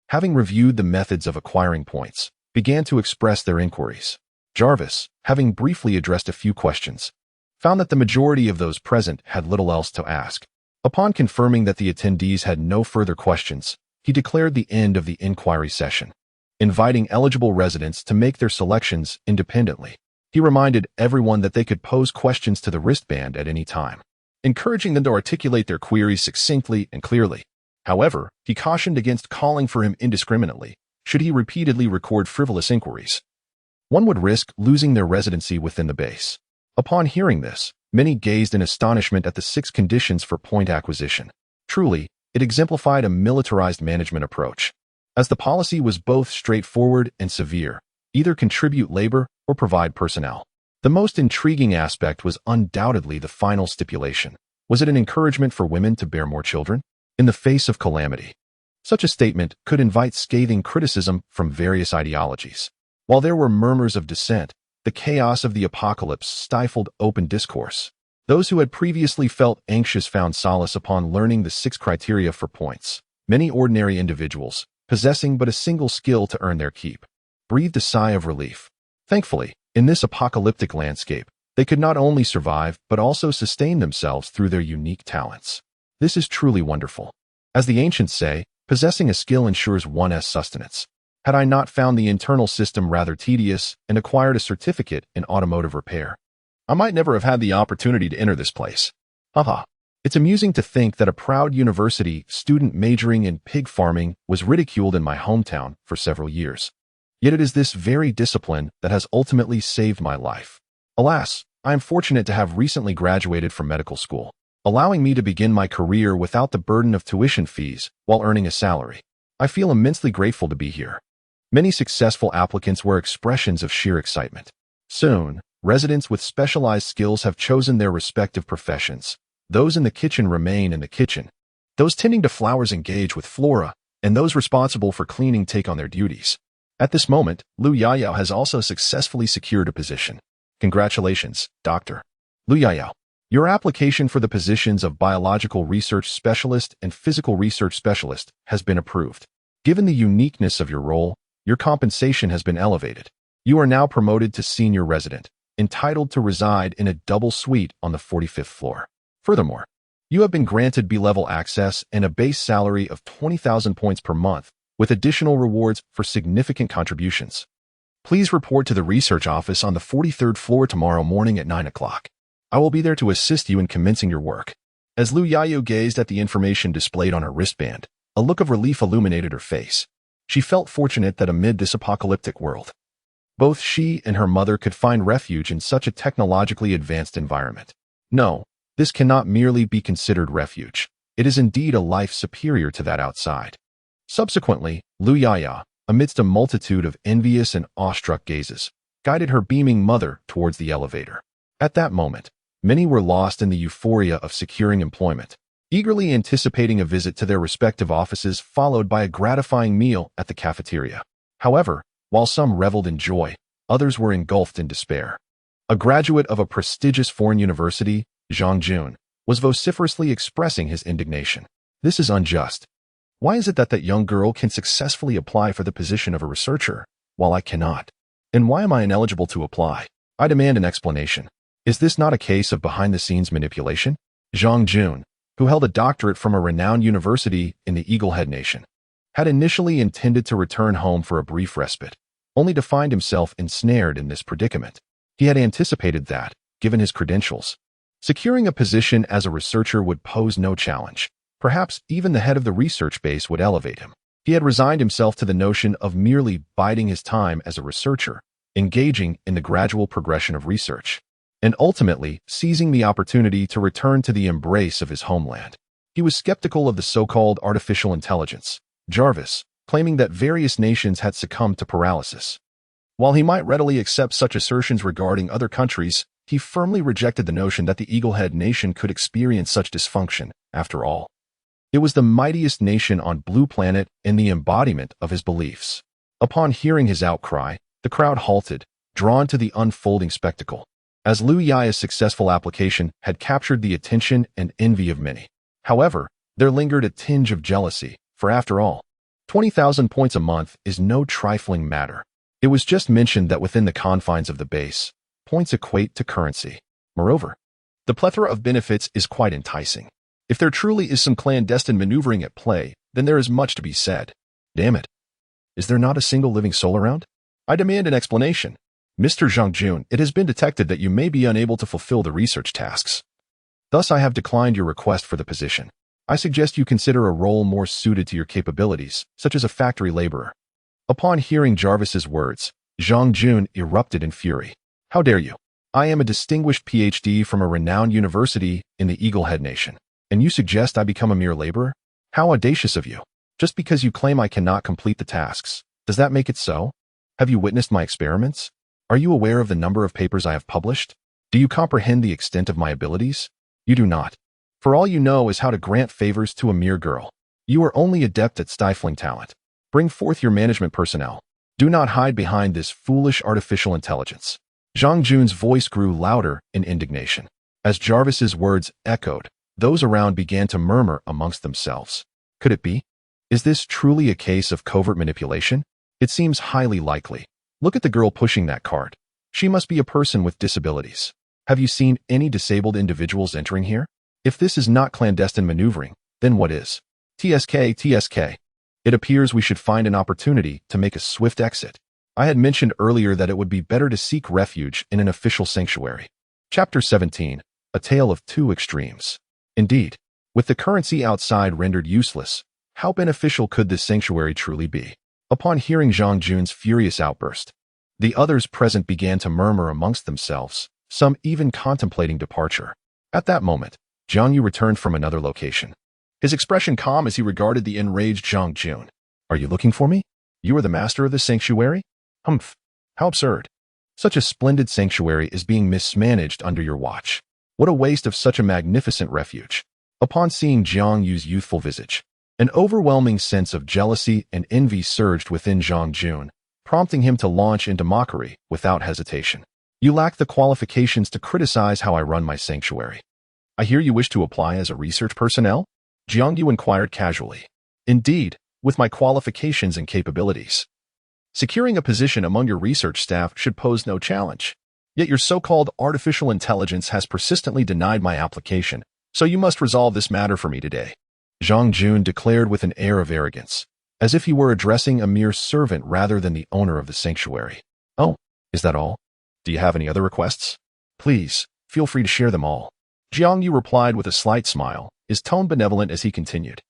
S1: having reviewed the methods of acquiring points, began to express their inquiries. Jarvis, having briefly addressed a few questions, found that the majority of those present had little else to ask. Upon confirming that the attendees had no further questions, he declared the end of the inquiry session, inviting eligible residents to make their selections independently. He reminded everyone that they could pose questions to the wristband at any time, encouraging them to articulate their queries succinctly and clearly. However, he cautioned against calling for him indiscriminately should he repeatedly record frivolous inquiries. One would risk losing their residency within the base. Upon hearing this, many gazed in astonishment at the 6 conditions for point acquisition. Truly, it exemplified a militarized management approach, as the policy was both straightforward and severe: either contribute labor or provide personnel. The most intriguing aspect was undoubtedly the final stipulation. Was it an encouragement for women to bear more children? In the face of calamity, such a statement could invite scathing criticism from various ideologies. While there were murmurs of dissent, the chaos of the apocalypse stifled open discourse. Those who had previously felt anxious found solace upon learning the 6 criteria for points. Many ordinary individuals, possessing but a single skill to earn their keep, breathed a sigh of relief. Thankfully, in this apocalyptic landscape, they could not only survive but also sustain themselves through their unique talents. This is truly wonderful. As the ancients say, possessing a skill ensures one's sustenance. Had I not found the internal system rather tedious and acquired a certificate in automotive repair, I might never have had the opportunity to enter this place. Haha. It's amusing to think that a proud university student majoring in pig farming was ridiculed in my hometown for several years. Yet it is this very discipline that has ultimately saved my life. Alas, I am fortunate to have recently graduated from medical school, allowing me to begin my career without the burden of tuition fees while earning a salary. I feel immensely grateful to be here. Many successful applicants were expressions of sheer excitement. Soon, residents with specialized skills have chosen their respective professions. Those in the kitchen remain in the kitchen. Those tending to flowers engage with flora, and those responsible for cleaning take on their duties. At this moment, Lu Yayao has also successfully secured a position. Congratulations, Dr. Lu Yayao. Your application for the positions of Biological Research Specialist and Physical Research Specialist has been approved. Given the uniqueness of your role, your compensation has been elevated. You are now promoted to Senior Resident, entitled to reside in a double suite on the 45th floor. Furthermore, you have been granted B-level access and a base salary of 20,000 points per month, with additional rewards for significant contributions. Please report to the research office on the 43rd floor tomorrow morning at 9 o'clock. I will be there to assist you in commencing your work. As Lu Yayao gazed at the information displayed on her wristband, a look of relief illuminated her face. She felt fortunate that amid this apocalyptic world, both she and her mother could find refuge in such a technologically advanced environment. No, this cannot merely be considered refuge. It is indeed a life superior to that outside. Subsequently, Lu Yayao, amidst a multitude of envious and awestruck gazes, guided her beaming mother towards the elevator. At that moment, many were lost in the euphoria of securing employment, eagerly anticipating a visit to their respective offices followed by a gratifying meal at the cafeteria. However, while some reveled in joy, others were engulfed in despair. A graduate of a prestigious foreign university, Jiang Yu, was vociferously expressing his indignation. This is unjust. Why is it that that young girl can successfully apply for the position of a researcher, while I cannot? And why am I ineligible to apply? I demand an explanation. Is this not a case of behind-the-scenes manipulation? Jiang Yu, who held a doctorate from a renowned university in the Eaglehead Nation, had initially intended to return home for a brief respite, only to find himself ensnared in this predicament. He had anticipated that, given his credentials, securing a position as a researcher would pose no challenge. Perhaps even the head of the research base would elevate him. He had resigned himself to the notion of merely biding his time as a researcher, engaging in the gradual progression of research, and ultimately seizing the opportunity to return to the embrace of his homeland. He was skeptical of the so-called artificial intelligence, Jarvis, claiming that various nations had succumbed to paralysis. While he might readily accept such assertions regarding other countries, he firmly rejected the notion that the Eaglehead Nation could experience such dysfunction. After all, it was the mightiest nation on Blue Planet and the embodiment of his beliefs. Upon hearing his outcry, the crowd halted, drawn to the unfolding spectacle, as Lu Yayao's successful application had captured the attention and envy of many. However, there lingered a tinge of jealousy, for after all, 20,000 points a month is no trifling matter. It was just mentioned that within the confines of the base, points equate to currency. Moreover, the plethora of benefits is quite enticing. If there truly is some clandestine maneuvering at play, then there is much to be said. Damn it. Is there not a single living soul around? I demand an explanation. Mr. Jiang Yu, it has been detected that you may be unable to fulfill the research tasks. Thus, I have declined your request for the position. I suggest you consider a role more suited to your capabilities, such as a factory laborer. Upon hearing Jarvis's words, Jiang Yu erupted in fury. How dare you? I am a distinguished PhD from a renowned university in the Eaglehead Nation, and you suggest I become a mere laborer? How audacious of you. Just because you claim I cannot complete the tasks, does that make it so? Have you witnessed my experiments? Are you aware of the number of papers I have published? Do you comprehend the extent of my abilities? You do not. For all you know is how to grant favors to a mere girl. You are only adept at stifling talent. Bring forth your management personnel. Do not hide behind this foolish artificial intelligence. Jiang Yu's voice grew louder in indignation. As Jarvis's words echoed, those around began to murmur amongst themselves. Could it be? Is this truly a case of covert manipulation? It seems highly likely. Look at the girl pushing that cart. She must be a person with disabilities. Have you seen any disabled individuals entering here? If this is not clandestine maneuvering, then what is? TSK. It appears we should find an opportunity to make a swift exit. I had mentioned earlier that it would be better to seek refuge in an official sanctuary. Chapter 17, A Tale of Two Extremes. Indeed, with the currency outside rendered useless, how beneficial could this sanctuary truly be? Upon hearing Jiang Yu's furious outburst, the others present began to murmur amongst themselves, some even contemplating departure. At that moment, Jiang Yu returned from another location. His expression calm as he regarded the enraged Jiang Yu. Are you looking for me? You are the master of the sanctuary? Humph. How absurd. Such a splendid sanctuary is being mismanaged under your watch. What a waste of such a magnificent refuge. Upon seeing Jiang Yu's youthful visage, an overwhelming sense of jealousy and envy surged within Jiang Yu, prompting him to launch into mockery without hesitation. You lack the qualifications to criticize how I run my sanctuary. I hear you wish to apply as a research personnel? Jiang Yu inquired casually. Indeed, with my qualifications and capabilities. Securing a position among your research staff should pose no challenge. Yet your so-called artificial intelligence has persistently denied my application, so you must resolve this matter for me today. Jiang Yu declared with an air of arrogance, as if he were addressing a mere servant rather than the owner of the sanctuary. Oh, is that all? Do you have any other requests? Please, feel free to share them all. Jiang Yu replied with a slight smile, his tone benevolent as he continued.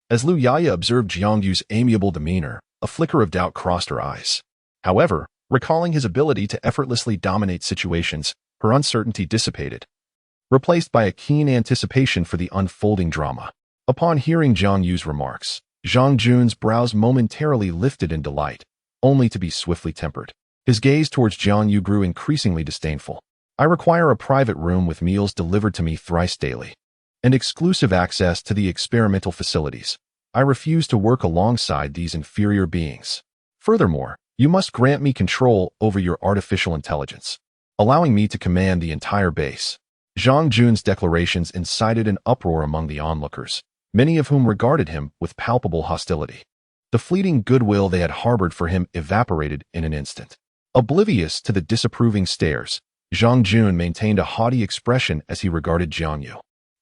S1: As Lu Yaya observed Jiang Yu's amiable demeanor, a flicker of doubt crossed her eyes. However, recalling his ability to effortlessly dominate situations, her uncertainty dissipated, replaced by a keen anticipation for the unfolding drama. Upon hearing Jiang Yu's remarks, Jiang Yu's brows momentarily lifted in delight, only to be swiftly tempered. His gaze towards Jiang Yu grew increasingly disdainful. I require a private room with meals delivered to me thrice daily, and exclusive access to the experimental facilities. I refuse to work alongside these inferior beings. Furthermore, you must grant me control over your artificial intelligence, allowing me to command the entire base. Jiang Yu's declarations incited an uproar among the onlookers, many of whom regarded him with palpable hostility. The fleeting goodwill they had harbored for him evaporated in an instant. Oblivious to the disapproving stares, Jiang Yu maintained a haughty expression as he regarded Jiang Yu.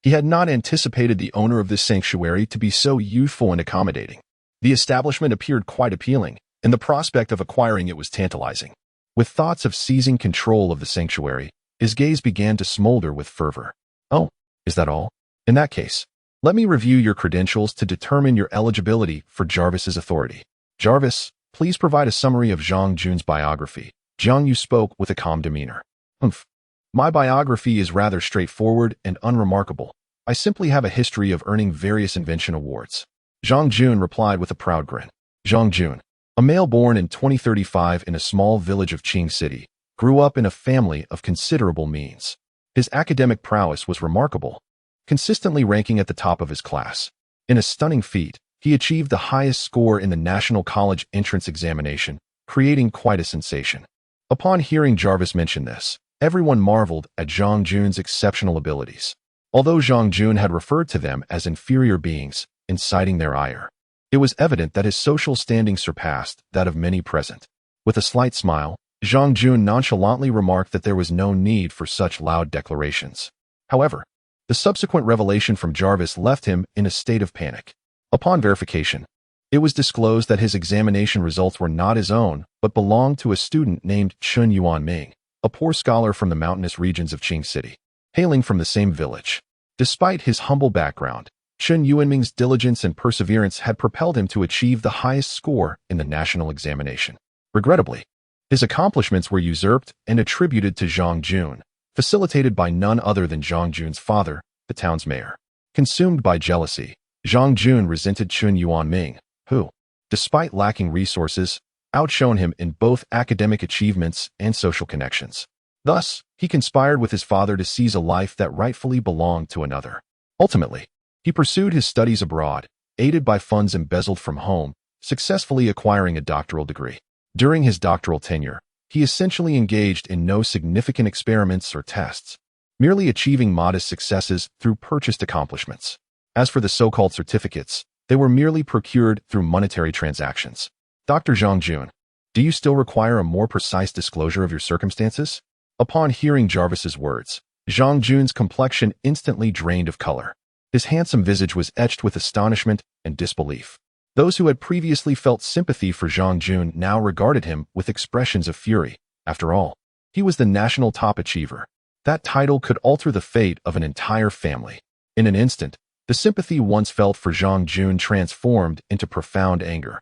S1: He had not anticipated the owner of this sanctuary to be so youthful and accommodating. The establishment appeared quite appealing, and the prospect of acquiring it was tantalizing. With thoughts of seizing control of the sanctuary, his gaze began to smolder with fervor. Oh, is that all? In that case, let me review your credentials to determine your eligibility for Jarvis's authority. Jarvis, please provide a summary of Jiang Yu's biography. Jiang Yu spoke with a calm demeanor. Humph. My biography is rather straightforward and unremarkable. I simply have a history of earning various invention awards. Jiang Yu replied with a proud grin. Jiang Yu, a male born in 2035 in a small village of Qing City, grew up in a family of considerable means. His academic prowess was remarkable, consistently ranking at the top of his class. In a stunning feat, he achieved the highest score in the National College entrance examination, creating quite a sensation. Upon hearing Jarvis mention this, everyone marveled at Jiang Yu's exceptional abilities, although Jiang Yu had referred to them as inferior beings, inciting their ire. It was evident that his social standing surpassed that of many present. With a slight smile, Jiang Yu nonchalantly remarked that there was no need for such loud declarations. However, the subsequent revelation from Jarvis left him in a state of panic. Upon verification, it was disclosed that his examination results were not his own, but belonged to a student named Chun Yuanming, a poor scholar from the mountainous regions of Qing City, hailing from the same village. Despite his humble background, Chun Yuanming's diligence and perseverance had propelled him to achieve the highest score in the national examination. Regrettably, his accomplishments were usurped and attributed to Jiang Yu, facilitated by none other than Jiang Yu's father, the town's mayor. Consumed by jealousy, Jiang Yu resented Chun Yuanming, who, despite lacking resources, outshone him in both academic achievements and social connections. Thus, he conspired with his father to seize a life that rightfully belonged to another. Ultimately, he pursued his studies abroad, aided by funds embezzled from home, successfully acquiring a doctoral degree. During his doctoral tenure, he essentially engaged in no significant experiments or tests, merely achieving modest successes through purchased accomplishments. As for the so-called certificates, they were merely procured through monetary transactions. Dr. Jiang Yu, do you still require a more precise disclosure of your circumstances? Upon hearing Jarvis's words, Jiang Yu's complexion instantly drained of color. His handsome visage was etched with astonishment and disbelief. Those who had previously felt sympathy for Jiang Yu now regarded him with expressions of fury. After all, he was the national top achiever. That title could alter the fate of an entire family. In an instant, the sympathy once felt for Jiang Yu transformed into profound anger,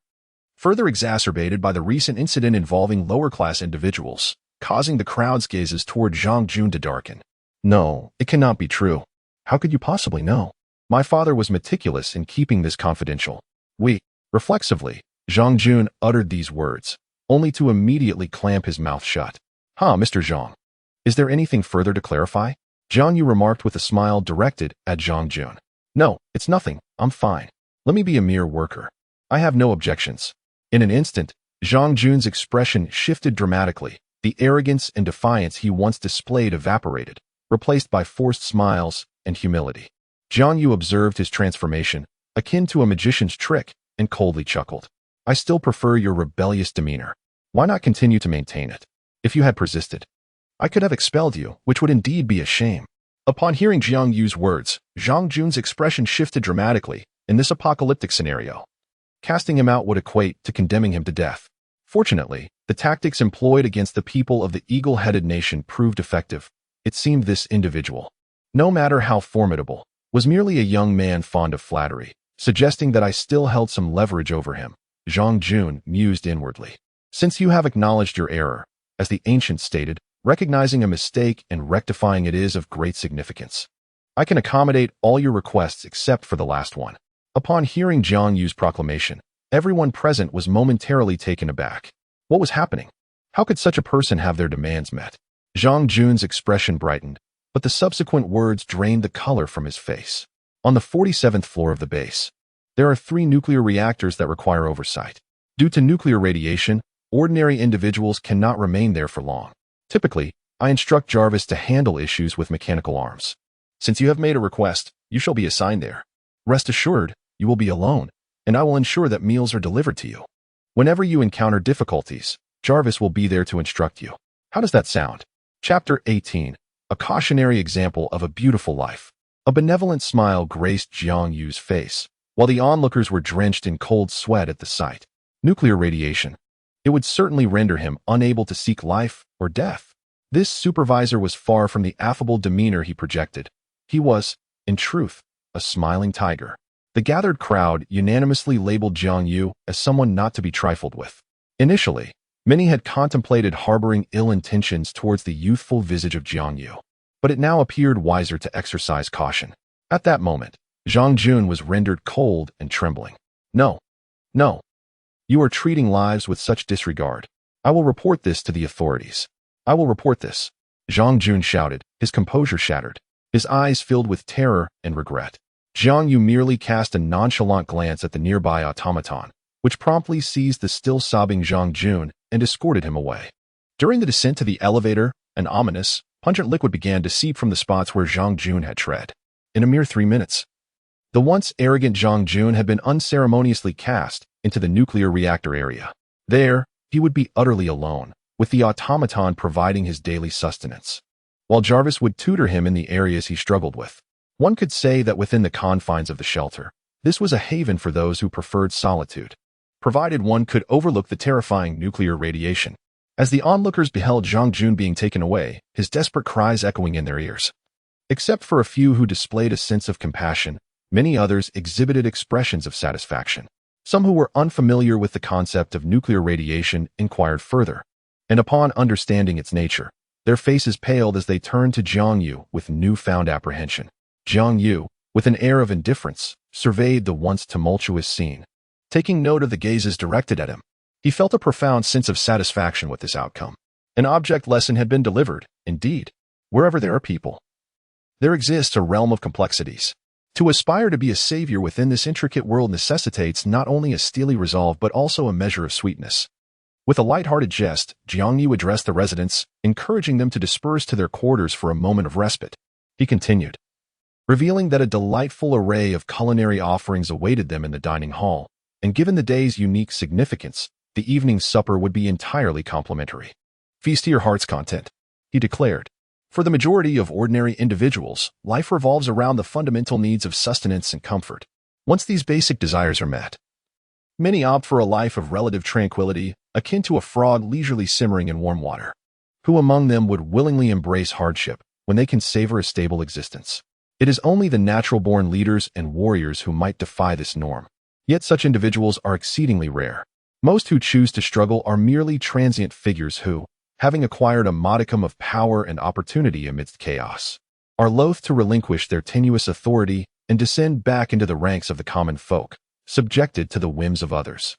S1: further exacerbated by the recent incident involving lower-class individuals, causing the crowd's gazes toward Jiang Yu to darken. No, it cannot be true. How could you possibly know? My father was meticulous in keeping this confidential. Reflexively, Jiang Yu uttered these words, only to immediately clamp his mouth shut. Mr. Jiang. Is there anything further to clarify? Jiang Yu remarked with a smile directed at Jiang Yu. No, it's nothing. I'm fine. Let me be a mere worker. I have no objections. In an instant, Jiang Yu's expression shifted dramatically. The arrogance and defiance he once displayed evaporated, replaced by forced smiles and humility. Jiang Yu observed his transformation, akin to a magician's trick, and coldly chuckled. I still prefer your rebellious demeanor. Why not continue to maintain it? If you had persisted, I could have expelled you, which would indeed be a shame. Upon hearing Jiang Yu's words, Jiang Yu's expression shifted dramatically. In this apocalyptic scenario, casting him out would equate to condemning him to death. Fortunately, the tactics employed against the people of the eagle-headed nation proved effective. It seemed this individual, no matter how formidable, was merely a young man fond of flattery, suggesting that I still held some leverage over him. Jiang Yu mused inwardly. Since you have acknowledged your error, as the ancients stated, recognizing a mistake and rectifying it is of great significance. I can accommodate all your requests except for the last one. Upon hearing Jiang Yu's proclamation, everyone present was momentarily taken aback. What was happening? How could such a person have their demands met? Jiang Yu's expression brightened, but the subsequent words drained the color from his face. On the 47th floor of the base, there are 3 nuclear reactors that require oversight. Due to nuclear radiation, ordinary individuals cannot remain there for long. Typically, I instruct Jarvis to handle issues with mechanical arms. Since you have made a request, you shall be assigned there. Rest assured, you will be alone, and I will ensure that meals are delivered to you. Whenever you encounter difficulties, Jarvis will be there to instruct you. How does that sound? Chapter 18. A cautionary example of a beautiful life. A benevolent smile graced Jiang Yu's face, while the onlookers were drenched in cold sweat at the sight. Nuclear radiation. It would certainly render him unable to seek life or death. This supervisor was far from the affable demeanor he projected. He was, in truth, a smiling tiger. The gathered crowd unanimously labeled Jiang Yu as someone not to be trifled with. Initially, many had contemplated harboring ill intentions towards the youthful visage of Jiang Yu, but it now appeared wiser to exercise caution. At that moment, Jiang Yu was rendered cold and trembling. No. You are treating lives with such disregard. I will report this to the authorities. I will report this. Jiang Yu shouted, his composure shattered. His eyes filled with terror and regret. Jiang Yu merely cast a nonchalant glance at the nearby automaton, which promptly seized the still sobbing Jiang Yu and escorted him away. During the descent to the elevator, an ominous, pungent liquid began to seep from the spots where Jiang Yu had tread. In a mere 3 minutes, the once arrogant Jiang Yu had been unceremoniously cast into the nuclear reactor area. There, he would be utterly alone, with the automaton providing his daily sustenance, while Jarvis would tutor him in the areas he struggled with. One could say that within the confines of the shelter, this was a haven for those who preferred solitude, provided one could overlook the terrifying nuclear radiation. As the onlookers beheld Jiang Yu being taken away, his desperate cries echoing in their ears. Except for a few who displayed a sense of compassion, many others exhibited expressions of satisfaction. Some who were unfamiliar with the concept of nuclear radiation inquired further, and upon understanding its nature, their faces paled as they turned to Jiang Yu with newfound apprehension. Jiang Yu, with an air of indifference, surveyed the once tumultuous scene. Taking note of the gazes directed at him, he felt a profound sense of satisfaction with this outcome. An object lesson had been delivered, indeed. Wherever there are people, there exists a realm of complexities. To aspire to be a savior within this intricate world necessitates not only a steely resolve but also a measure of sweetness. With a light-hearted jest, Jiang Yu addressed the residents, encouraging them to disperse to their quarters for a moment of respite. He continued, revealing that a delightful array of culinary offerings awaited them in the dining hall, and given the day's unique significance, the evening supper would be entirely complimentary. Feast to your heart's content, he declared. For the majority of ordinary individuals, life revolves around the fundamental needs of sustenance and comfort. Once these basic desires are met, many opt for a life of relative tranquility, akin to a frog leisurely simmering in warm water. Who among them would willingly embrace hardship when they can savor a stable existence? It is only the natural-born leaders and warriors who might defy this norm. Yet such individuals are exceedingly rare. Most who choose to struggle are merely transient figures who, having acquired a modicum of power and opportunity amidst chaos, are loath to relinquish their tenuous authority and descend back into the ranks of the common folk, subjected to the whims of others.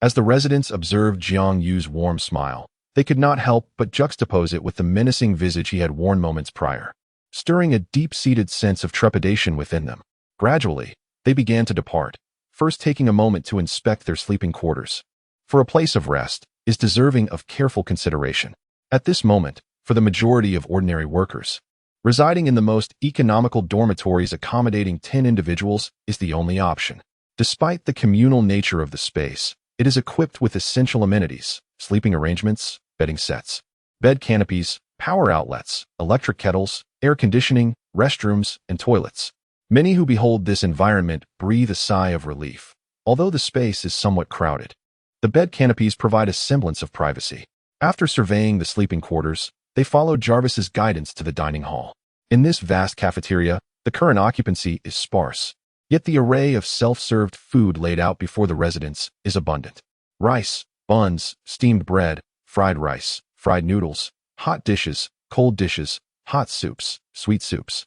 S1: As the residents observed Jiang Yu's warm smile, they could not help but juxtapose it with the menacing visage he had worn moments prior, stirring a deep-seated sense of trepidation within them. Gradually, they began to depart, first taking a moment to inspect their sleeping quarters. For a place of rest is deserving of careful consideration. At this moment, for the majority of ordinary workers, residing in the most economical dormitories accommodating 10 individuals is the only option. Despite the communal nature of the space, it is equipped with essential amenities, sleeping arrangements, bedding sets, bed canopies, power outlets, electric kettles, air conditioning, restrooms, and toilets. Many who behold this environment breathe a sigh of relief, although the space is somewhat crowded. The bed canopies provide a semblance of privacy. After surveying the sleeping quarters, they followed Jarvis's guidance to the dining hall. In this vast cafeteria, the current occupancy is sparse, yet the array of self-served food laid out before the residents is abundant. Rice, buns, steamed bread, fried rice, fried noodles, hot dishes, cold dishes, hot soups, sweet soups,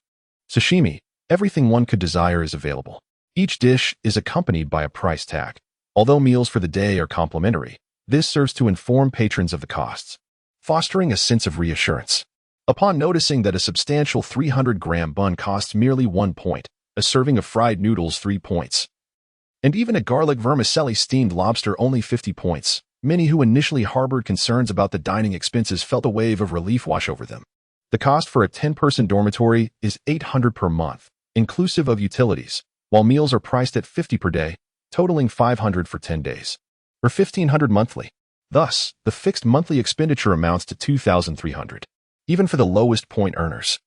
S1: sashimi, everything one could desire is available. Each dish is accompanied by a price tag. Although meals for the day are complimentary, this serves to inform patrons of the costs, fostering a sense of reassurance. Upon noticing that a substantial 300-gram bun costs merely 1 point, a serving of fried noodles 3 points, and even a garlic vermicelli steamed lobster only 50 points, many who initially harbored concerns about the dining expenses felt a wave of relief wash over them. The cost for a 10-person dormitory is $800 per month, inclusive of utilities, while meals are priced at $50 per day, totaling $500 for 10 days, or $1,500 monthly. Thus, the fixed monthly expenditure amounts to $2,300, even for the lowest point earners.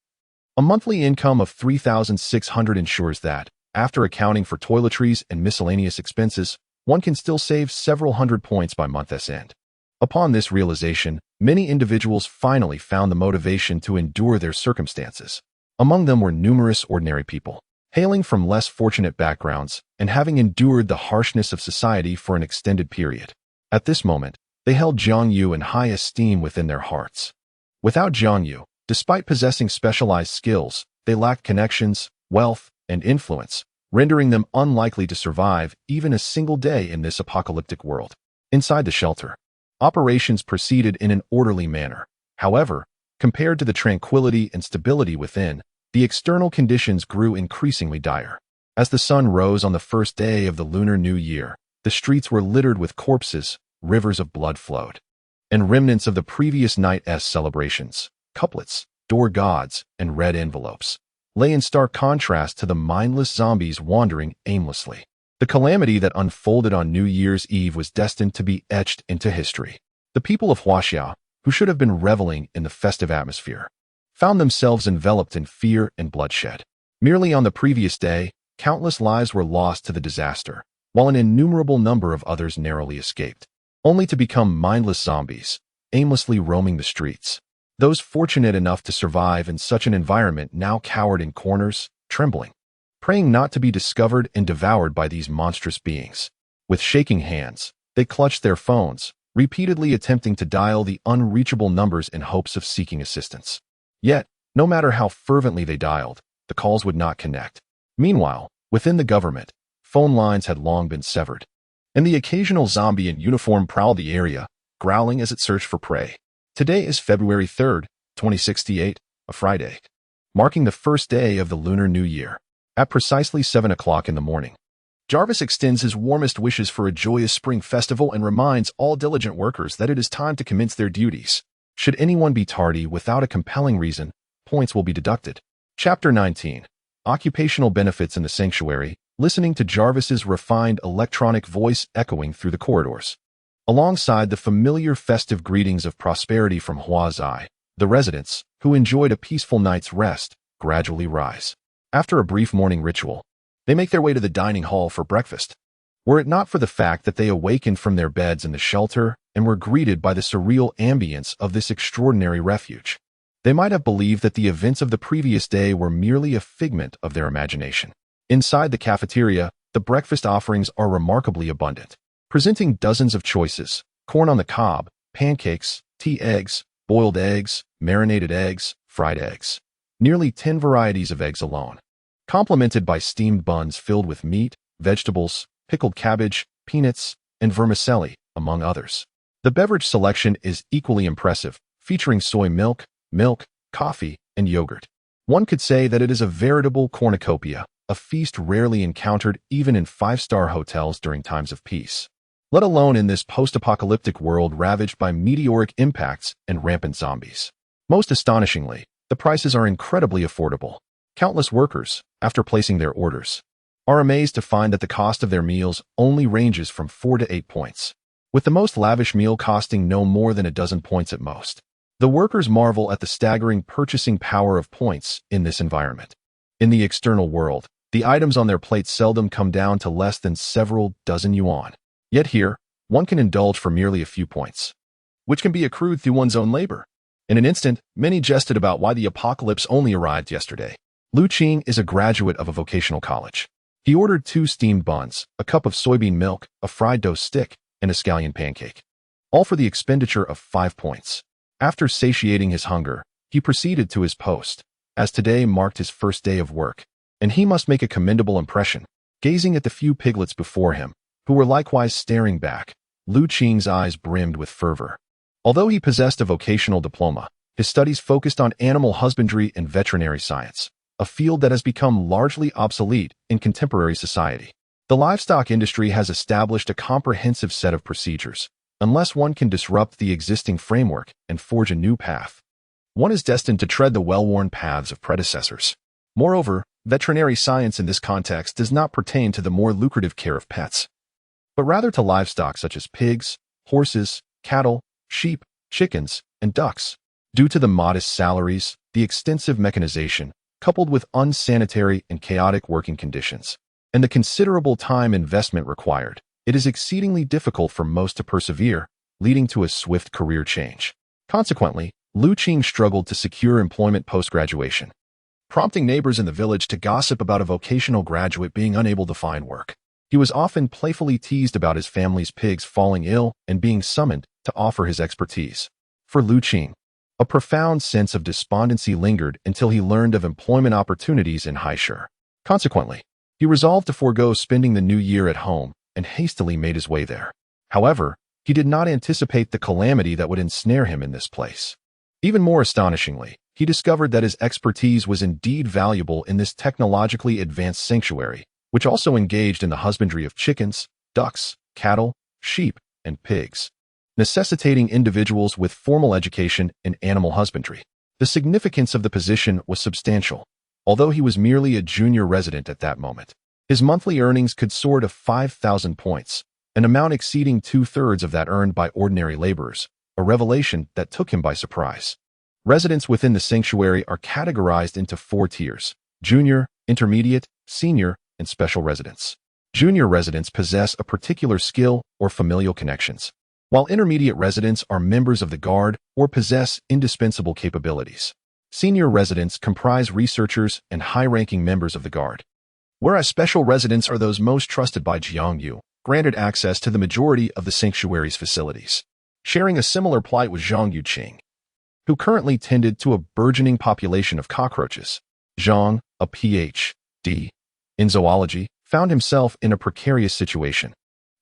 S1: A monthly income of $3,600 ensures that, after accounting for toiletries and miscellaneous expenses, one can still save several hundred points by month's end. Upon this realization, many individuals finally found the motivation to endure their circumstances. Among them were numerous ordinary people, hailing from less fortunate backgrounds and having endured the harshness of society for an extended period. At this moment, they held Jiang Yu in high esteem within their hearts. Without Jiang Yu, despite possessing specialized skills, they lacked connections, wealth, and influence, rendering them unlikely to survive even a single day in this apocalyptic world. Inside the shelter, operations proceeded in an orderly manner. However, compared to the tranquility and stability within, the external conditions grew increasingly dire. As the sun rose on the first day of the Lunar New Year, the streets were littered with corpses, rivers of blood flowed, and remnants of the previous night's celebrations, couplets, door gods, and red envelopes, lay in stark contrast to the mindless zombies wandering aimlessly. The calamity that unfolded on New Year's Eve was destined to be etched into history. The people of Huaxia, who should have been reveling in the festive atmosphere, found themselves enveloped in fear and bloodshed. Merely on the previous day, countless lives were lost to the disaster, while an innumerable number of others narrowly escaped, only to become mindless zombies, aimlessly roaming the streets. Those fortunate enough to survive in such an environment now cowered in corners, trembling, praying not to be discovered and devoured by these monstrous beings. With shaking hands, they clutched their phones, repeatedly attempting to dial the unreachable numbers in hopes of seeking assistance. Yet, no matter how fervently they dialed, the calls would not connect. Meanwhile, within the government, phone lines had long been severed, and the occasional zombie in uniform prowled the area, growling as it searched for prey. Today is February 3rd, 2068, a Friday, marking the first day of the Lunar New Year. At precisely 7 o'clock in the morning, Jarvis extends his warmest wishes for a joyous spring festival and reminds all diligent workers that it is time to commence their duties. Should anyone be tardy without a compelling reason, points will be deducted. Chapter 19. Occupational Benefits in the Sanctuary, listening to Jarvis's refined electronic voice echoing through the corridors. Alongside the familiar festive greetings of prosperity from Huazai, the residents, who enjoyed a peaceful night's rest, gradually rise. After a brief morning ritual, they make their way to the dining hall for breakfast. Were it not for the fact that they awakened from their beds in the shelter and were greeted by the surreal ambience of this extraordinary refuge, They might have believed that the events of the previous day were merely a figment of their imagination. Inside the cafeteria, the breakfast offerings are remarkably abundant, presenting dozens of choices: corn on the cob, pancakes, tea eggs, boiled eggs, marinated eggs, fried eggs. Nearly 10 varieties of eggs alone, complemented by steamed buns filled with meat, vegetables, pickled cabbage, peanuts, and vermicelli, among others. The beverage selection is equally impressive, featuring soy milk, coffee, and yogurt. One could say that it is a veritable cornucopia, a feast rarely encountered even in five-star hotels during times of peace, let alone in this post-apocalyptic world ravaged by meteoric impacts and rampant zombies. Most astonishingly, the prices are incredibly affordable. Countless workers, after placing their orders, are amazed to find that the cost of their meals only ranges from 4 to 8 points, with the most lavish meal costing no more than a dozen points at most. The workers marvel at the staggering purchasing power of points in this environment. In the external world, the items on their plates seldom come down to less than several dozen yuan. Yet here, one can indulge for merely a few points, which can be accrued through one's own labor. In an instant, many jested about why the apocalypse only arrived yesterday. Lu Qing is a graduate of a vocational college. He ordered 2 steamed buns, a cup of soybean milk, a fried dough stick, and a scallion pancake, all for the expenditure of 5 points. After satiating his hunger, he proceeded to his post, as today marked his first day of work, and he must make a commendable impression. Gazing at the few piglets before him, who were likewise staring back, Lu Qing's eyes brimmed with fervor. Although he possessed a vocational diploma, his studies focused on animal husbandry and veterinary science, a field that has become largely obsolete in contemporary society. The livestock industry has established a comprehensive set of procedures. Unless one can disrupt the existing framework and forge a new path, one is destined to tread the well-worn paths of predecessors. Moreover, veterinary science in this context does not pertain to the more lucrative care of pets, but rather to livestock such as pigs, horses, cattle, sheep, chickens, and ducks. Due to the modest salaries, the extensive mechanization, coupled with unsanitary and chaotic working conditions, and the considerable time investment required, it is exceedingly difficult for most to persevere, leading to a swift career change. Consequently, Lu Qing struggled to secure employment post-graduation, prompting neighbors in the village to gossip about a vocational graduate being unable to find work. He was often playfully teased about his family's pigs falling ill and being summoned to offer his expertise. For Lu Qing, a profound sense of despondency lingered until he learned of employment opportunities in Haishur. Consequently, he resolved to forego spending the new year at home and hastily made his way there. However, he did not anticipate the calamity that would ensnare him in this place. Even more astonishingly, he discovered that his expertise was indeed valuable in this technologically advanced sanctuary, which also engaged in the husbandry of chickens, ducks, cattle, sheep, and pigs, necessitating individuals with formal education in animal husbandry. The significance of the position was substantial, although he was merely a junior resident at that moment. His monthly earnings could soar to 5,000 points, an amount exceeding 2/3 of that earned by ordinary laborers, a revelation that took him by surprise. Residents within the sanctuary are categorized into 4 tiers: junior, intermediate, senior, and special residents. Junior residents possess a particular skill or familial connections, while intermediate residents are members of the guard or possess indispensable capabilities. Senior residents comprise researchers and high-ranking members of the guard, whereas special residents are those most trusted by Jiang Yu, granted access to the majority of the sanctuary's facilities. Sharing a similar plight was Jiang Yu, who currently tended to a burgeoning population of cockroaches. Jiang, a Ph.D. in zoology, found himself in a precarious situation,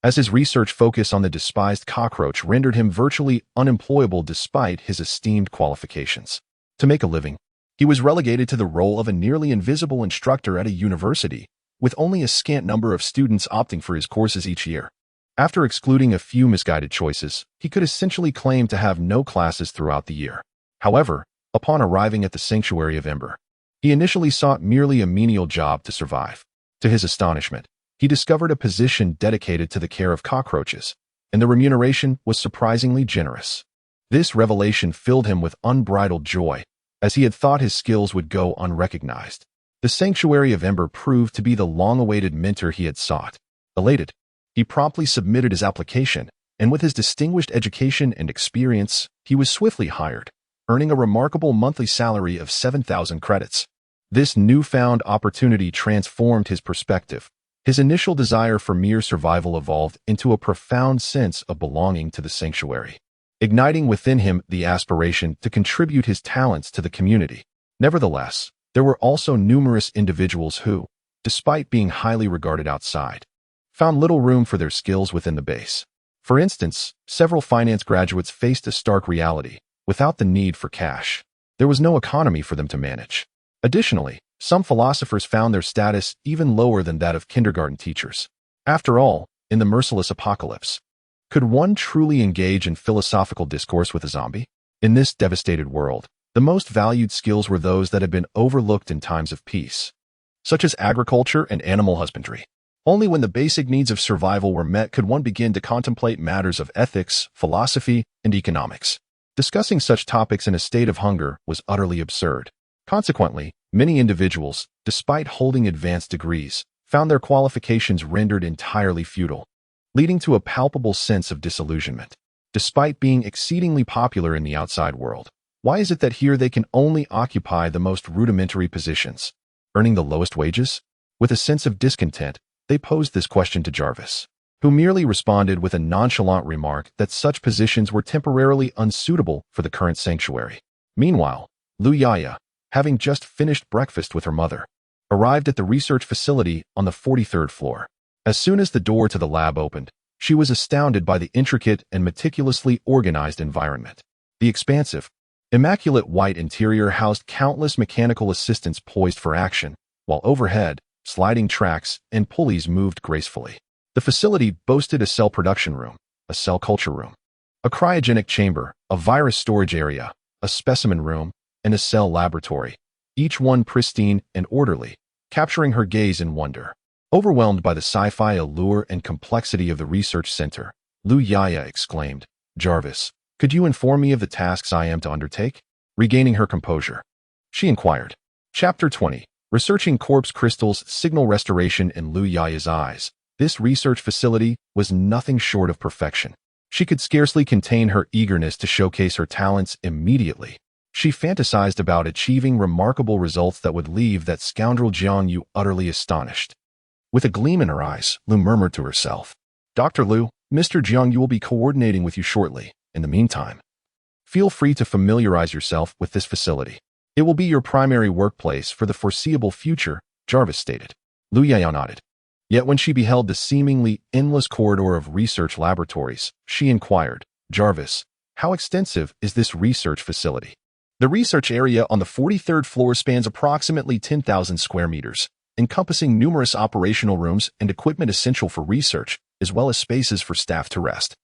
S1: as his research focus on the despised cockroach rendered him virtually unemployable despite his esteemed qualifications. To make a living, he was relegated to the role of a nearly invisible instructor at a university, with only a scant number of students opting for his courses each year. After excluding a few misguided choices, he could essentially claim to have no classes throughout the year. However, upon arriving at the Sanctuary of Ember, he initially sought merely a menial job to survive. To his astonishment, he discovered a position dedicated to the care of cockroaches, and the remuneration was surprisingly generous. This revelation filled him with unbridled joy, as he had thought his skills would go unrecognized. The Sanctuary of Ember proved to be the long-awaited mentor he had sought. Elated, he promptly submitted his application, and with his distinguished education and experience, he was swiftly hired. earning a remarkable monthly salary of 7,000 credits. This newfound opportunity transformed his perspective. His initial desire for mere survival evolved into a profound sense of belonging to the sanctuary, igniting within him the aspiration to contribute his talents to the community. Nevertheless, there were also numerous individuals who, despite being highly regarded outside, found little room for their skills within the base. For instance, several finance graduates faced a stark reality. Without the need for cash, there was no economy for them to manage. Additionally, some philosophers found their status even lower than that of kindergarten teachers. After all, in the merciless apocalypse, could one truly engage in philosophical discourse with a zombie? In this devastated world, the most valued skills were those that had been overlooked in times of peace, such as agriculture and animal husbandry. Only when the basic needs of survival were met could one begin to contemplate matters of ethics, philosophy, and economics. Discussing such topics in a state of hunger was utterly absurd. Consequently, many individuals, despite holding advanced degrees, found their qualifications rendered entirely futile, leading to a palpable sense of disillusionment. Despite being exceedingly popular in the outside world, why is it that here they can only occupy the most rudimentary positions, earning the lowest wages? With a sense of discontent, they posed this question to Jarvis, who merely responded with a nonchalant remark that such positions were temporarily unsuitable for the current sanctuary. Meanwhile, Lu Yaya, having just finished breakfast with her mother, arrived at the research facility on the 43rd floor. As soon as the door to the lab opened, she was astounded by the intricate and meticulously organized environment. The expansive, immaculate white interior housed countless mechanical assistants poised for action, while overhead, sliding tracks and pulleys moved gracefully. The facility boasted a cell production room, a cell culture room, a cryogenic chamber, a virus storage area, a specimen room, and a cell laboratory, each one pristine and orderly, capturing her gaze in wonder. Overwhelmed by the sci-fi allure and complexity of the research center, Lu Yaya exclaimed, "Jarvis, could you inform me of the tasks I am to undertake?" Regaining her composure, she inquired. Chapter 20. Researching corpse crystals, signal restoration in Lu Yaya's eyes. This research facility was nothing short of perfection. She could scarcely contain her eagerness to showcase her talents immediately. She fantasized about achieving remarkable results that would leave that scoundrel Jiang Yu utterly astonished. With a gleam in her eyes, Lu murmured to herself, "Dr. Lu, Mr. Jiang Yu will be coordinating with you shortly. In the meantime, feel free to familiarize yourself with this facility. It will be your primary workplace for the foreseeable future," Jarvis stated. Lu Yaya nodded. Yet when she beheld the seemingly endless corridor of research laboratories, she inquired, "Jarvis, how extensive is this research facility?" The research area on the 43rd floor spans approximately 10,000 square meters, encompassing numerous operational rooms and equipment essential for research, as well as spaces for staff to rest.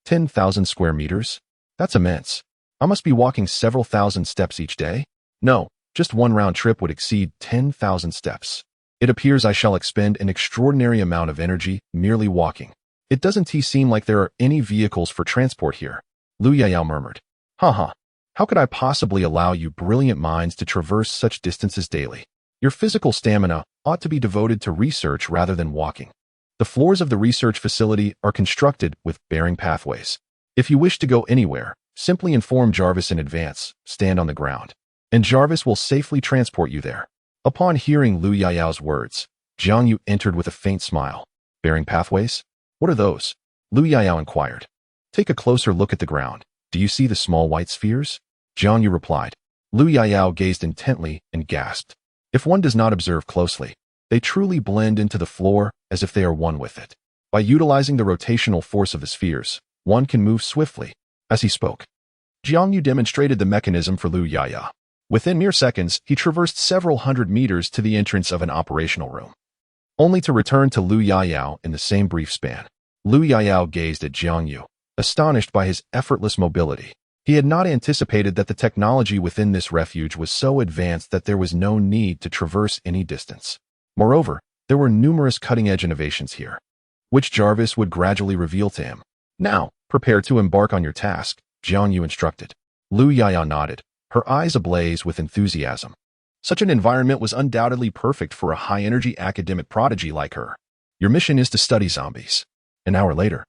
S1: 10,000 square meters? That's immense. I must be walking several thousand steps each day? No, just one round trip would exceed 10,000 steps. It appears I shall expend an extraordinary amount of energy merely walking. It doesn't seem like there are any vehicles for transport here. Lu Yaya murmured. Haha. How could I possibly allow you brilliant minds to traverse such distances daily? Your physical stamina ought to be devoted to research rather than walking. The floors of the research facility are constructed with bearing pathways. If you wish to go anywhere, simply inform Jarvis in advance, stand on the ground, and Jarvis will safely transport you there. Upon hearing Lu Yayao's words, Jiang Yu entered with a faint smile. Bearing pathways? What are those? Lu Yayao inquired. Take a closer look at the ground. Do you see the small white spheres? Jiang Yu replied. Lu Yayao gazed intently and gasped. If one does not observe closely, they truly blend into the floor as if they are one with it. By utilizing the rotational force of the spheres, one can move swiftly. As he spoke, Jiang Yu demonstrated the mechanism for Lu Yaya. Within mere seconds, he traversed several hundred meters to the entrance of an operational room, only to return to Lu Yayao in the same brief span. Lu Yayao gazed at Jiang Yu, astonished by his effortless mobility. He had not anticipated that the technology within this refuge was so advanced that there was no need to traverse any distance. Moreover, there were numerous cutting-edge innovations here, which Jarvis would gradually reveal to him. Now, prepare to embark on your task, Jiang Yu instructed. Lu Yaya nodded, her eyes ablaze with enthusiasm. Such an environment was undoubtedly perfect for a high-energy academic prodigy like her. Your mission is to study zombies. An hour later,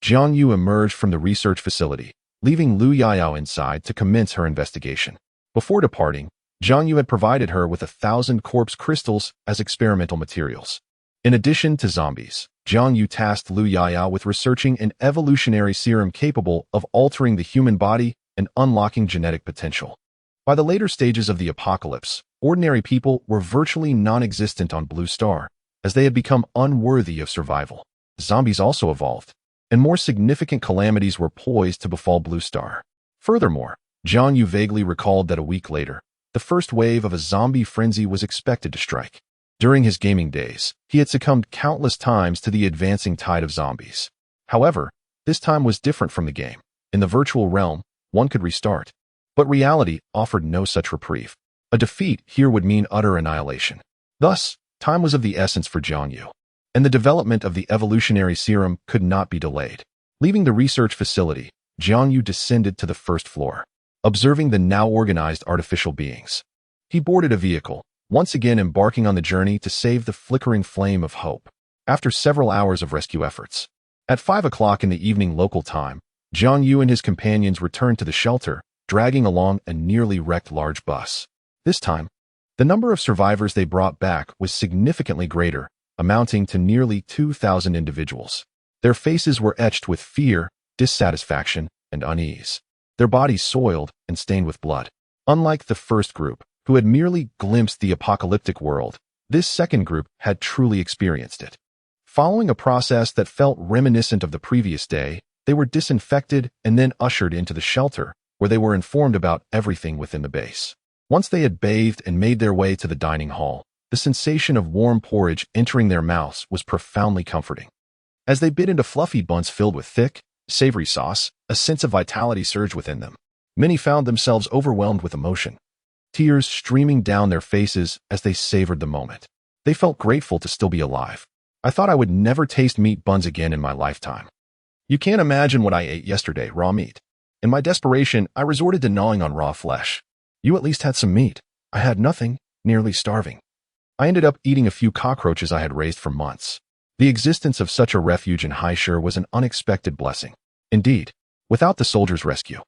S1: Jiang Yu emerged from the research facility, leaving Lu Yao inside to commence her investigation. Before departing, Jiang Yu had provided her with 1,000 corpse crystals as experimental materials. In addition to zombies, Jiang Yu tasked Lu Yao with researching an evolutionary serum capable of altering the human body and unlocking genetic potential. By the later stages of the apocalypse, ordinary people were virtually non-existent on Blue Star, as they had become unworthy of survival. Zombies also evolved, and more significant calamities were poised to befall Blue Star. Furthermore, Jiang Yu vaguely recalled that a week later, the first wave of a zombie frenzy was expected to strike. During his gaming days, he had succumbed countless times to the advancing tide of zombies. However, this time was different from the game. In the virtual realm, one could restart. But reality offered no such reprieve. A defeat here would mean utter annihilation. Thus, time was of the essence for Jiang Yu, and the development of the evolutionary serum could not be delayed. Leaving the research facility, Jiang Yu descended to the first floor, observing the now organized artificial beings. He boarded a vehicle, once again embarking on the journey to save the flickering flame of hope. After several hours of rescue efforts, at 5 o'clock in the evening local time, Jiang Yu and his companions returned to the shelter, dragging along a nearly wrecked large bus. This time, the number of survivors they brought back was significantly greater, amounting to nearly 2,000 individuals. Their faces were etched with fear, dissatisfaction, and unease, their bodies soiled and stained with blood. Unlike the first group, who had merely glimpsed the apocalyptic world, this second group had truly experienced it. Following a process that felt reminiscent of the previous day, they were disinfected and then ushered into the shelter, where they were informed about everything within the base. Once they had bathed and made their way to the dining hall, the sensation of warm porridge entering their mouths was profoundly comforting. As they bit into fluffy buns filled with thick, savory sauce, a sense of vitality surged within them. Many found themselves overwhelmed with emotion, tears streaming down their faces as they savored the moment. They felt grateful to still be alive. I thought I would never taste meat buns again in my lifetime. You can't imagine what I ate yesterday, raw meat. In my desperation, I resorted to gnawing on raw flesh. You at least had some meat. I had nothing, nearly starving. I ended up eating a few cockroaches I had raised for months. The existence of such a refuge in Haishur was an unexpected blessing. Indeed, without the soldiers' rescue,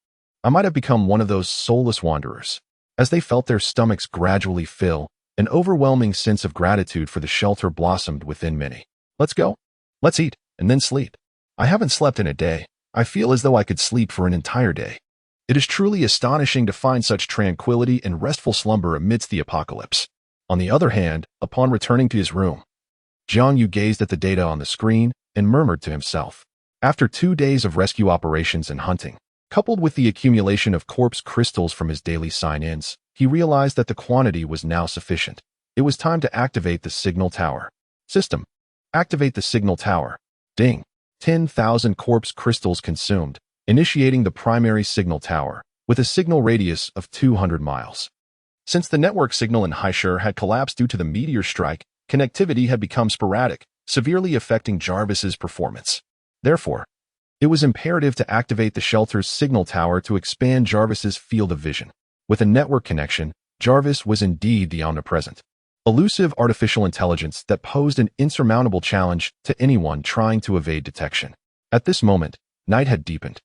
S1: I might have become one of those soulless wanderers. As they felt their stomachs gradually fill, an overwhelming sense of gratitude for the shelter blossomed within many. Let's go. Let's eat, and then sleep. I haven't slept in a day. I feel as though I could sleep for an entire day. It is truly astonishing to find such tranquility and restful slumber amidst the apocalypse. On the other hand, upon returning to his room, Jiang Yu gazed at the data on the screen and murmured to himself. After 2 days of rescue operations and hunting, coupled with the accumulation of corpse crystals from his daily sign-ins, he realized that the quantity was now sufficient. It was time to activate the signal tower. System. Activate the signal tower. Ding. 10,000 corpse crystals consumed, initiating the primary signal tower, with a signal radius of 200 miles. Since the network signal in Haishur had collapsed due to the meteor strike, connectivity had become sporadic, severely affecting Jarvis's performance. Therefore, it was imperative to activate the shelter's signal tower to expand Jarvis's field of vision. With a network connection, Jarvis was indeed the omnipresent, elusive artificial intelligence that posed an insurmountable challenge to anyone trying to evade detection. At this moment, night had deepened.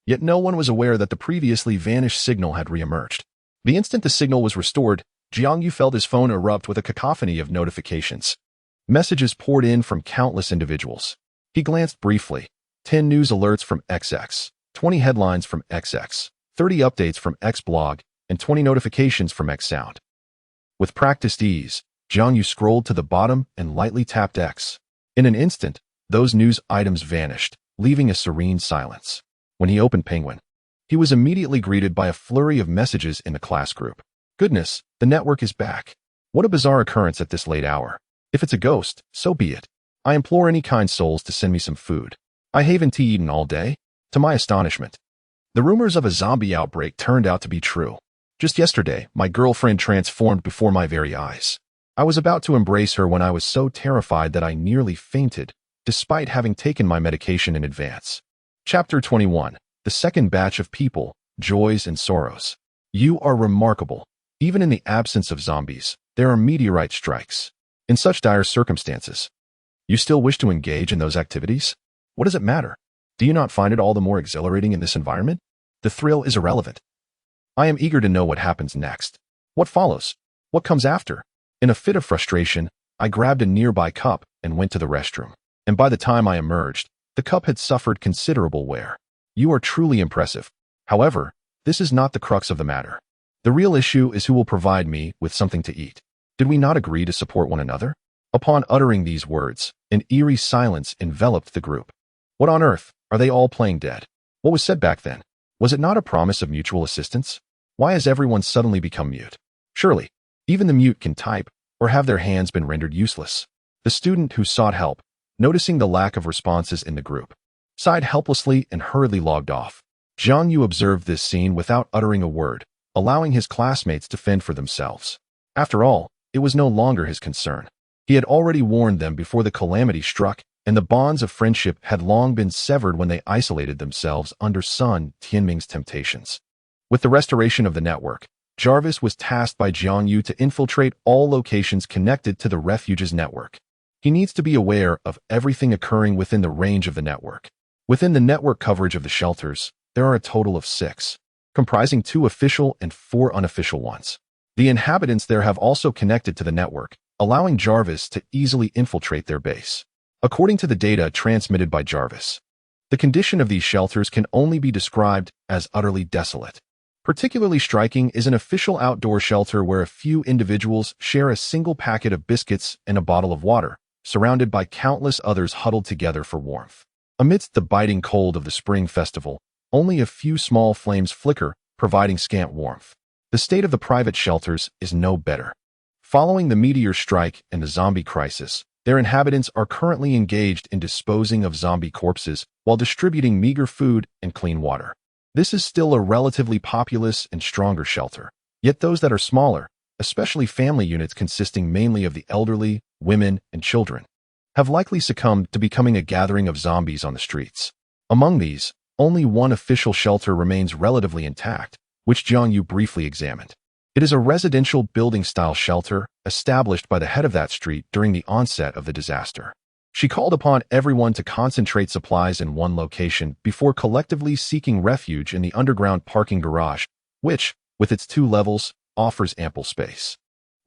S1: Yet no one was aware that the previously vanished signal had reemerged. The instant the signal was restored, Jiang Yu felt his phone erupt with a cacophony of notifications. Messages poured in from countless individuals. He glanced briefly. 10 news alerts from XX, 20 headlines from XX, 30 updates from X blog, and 20 notifications from X sound. With practiced ease, Jiang Yu scrolled to the bottom and lightly tapped X. In an instant, those news items vanished, leaving a serene silence. When he opened Penguin, he was immediately greeted by a flurry of messages in the class group. Goodness, the network is back. What a bizarre occurrence at this late hour. If it's a ghost, so be it. I implore any kind souls to send me some food. I haven't eaten all day. To my astonishment, the rumors of a zombie outbreak turned out to be true. Just yesterday, my girlfriend transformed before my very eyes. I was about to embrace her when I was so terrified that I nearly fainted, despite having taken my medication in advance. Chapter 21. The second batch of people, joys and sorrows. You are remarkable. Even in the absence of zombies, there are meteorite strikes. In such dire circumstances, you still wish to engage in those activities? What does it matter? Do you not find it all the more exhilarating in this environment? The thrill is irrelevant. I am eager to know what happens next. What follows? What comes after? In a fit of frustration, I grabbed a nearby cup and went to the restroom. And by the time I emerged, the cup had suffered considerable wear. You are truly impressive. However, this is not the crux of the matter. The real issue is who will provide me with something to eat. Did we not agree to support one another? Upon uttering these words, an eerie silence enveloped the group. What on earth are they all playing dead? What was said back then? Was it not a promise of mutual assistance? Why has everyone suddenly become mute? Surely, even the mute can type, or have their hands been rendered useless. The student who sought help, noticing the lack of responses in the group, sighed helplessly and hurriedly logged off. Jiang Yu observed this scene without uttering a word, allowing his classmates to fend for themselves. After all, it was no longer his concern. He had already warned them before the calamity struck, and the bonds of friendship had long been severed when they isolated themselves under Sun Tianming's temptations. With the restoration of the network, Jarvis was tasked by Jiang Yu to infiltrate all locations connected to the refuge's network. He needs to be aware of everything occurring within the range of the network. Within the network coverage of the shelters, there are a total of 6, comprising 2 official and 4 unofficial ones. The inhabitants there have also connected to the network, allowing Jarvis to easily infiltrate their base. According to the data transmitted by Jarvis, the condition of these shelters can only be described as utterly desolate. Particularly striking is an official outdoor shelter where a few individuals share a single packet of biscuits and a bottle of water, surrounded by countless others huddled together for warmth. Amidst the biting cold of the spring festival, only a few small flames flicker, providing scant warmth. The state of the private shelters is no better. Following the meteor strike and the zombie crisis, their inhabitants are currently engaged in disposing of zombie corpses while distributing meager food and clean water. This is still a relatively populous and stronger shelter, yet those that are smaller, especially family units consisting mainly of the elderly, women, and children, have likely succumbed to becoming a gathering of zombies on the streets. Among these, only one official shelter remains relatively intact, which Jiang Yu briefly examined. It is a residential building-style shelter established by the head of that street during the onset of the disaster. She called upon everyone to concentrate supplies in one location before collectively seeking refuge in the underground parking garage, which, with its 2 levels, offers ample space.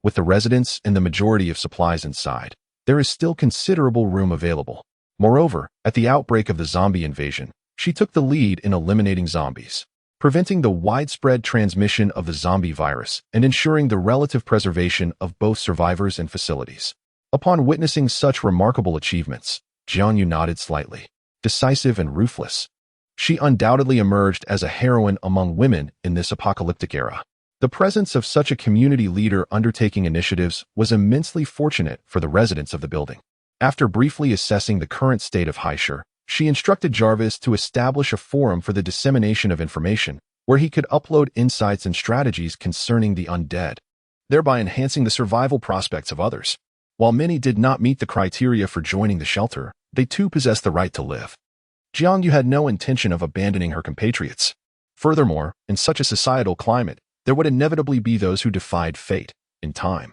S1: With the residents and the majority of supplies inside, there is still considerable room available. Moreover, at the outbreak of the zombie invasion, she took the lead in eliminating zombies, preventing the widespread transmission of the zombie virus and ensuring the relative preservation of both survivors and facilities. Upon witnessing such remarkable achievements, Jiang Yu nodded slightly. Decisive and ruthless, she undoubtedly emerged as a heroine among women in this apocalyptic era. The presence of such a community leader undertaking initiatives was immensely fortunate for the residents of the building. After briefly assessing the current state of Haishur, she instructed Jarvis to establish a forum for the dissemination of information, where he could upload insights and strategies concerning the undead, thereby enhancing the survival prospects of others. While many did not meet the criteria for joining the shelter, they too possessed the right to live. Jiang Yu had no intention of abandoning her compatriots. Furthermore, in such a societal climate, there would inevitably be those who defied fate. In time,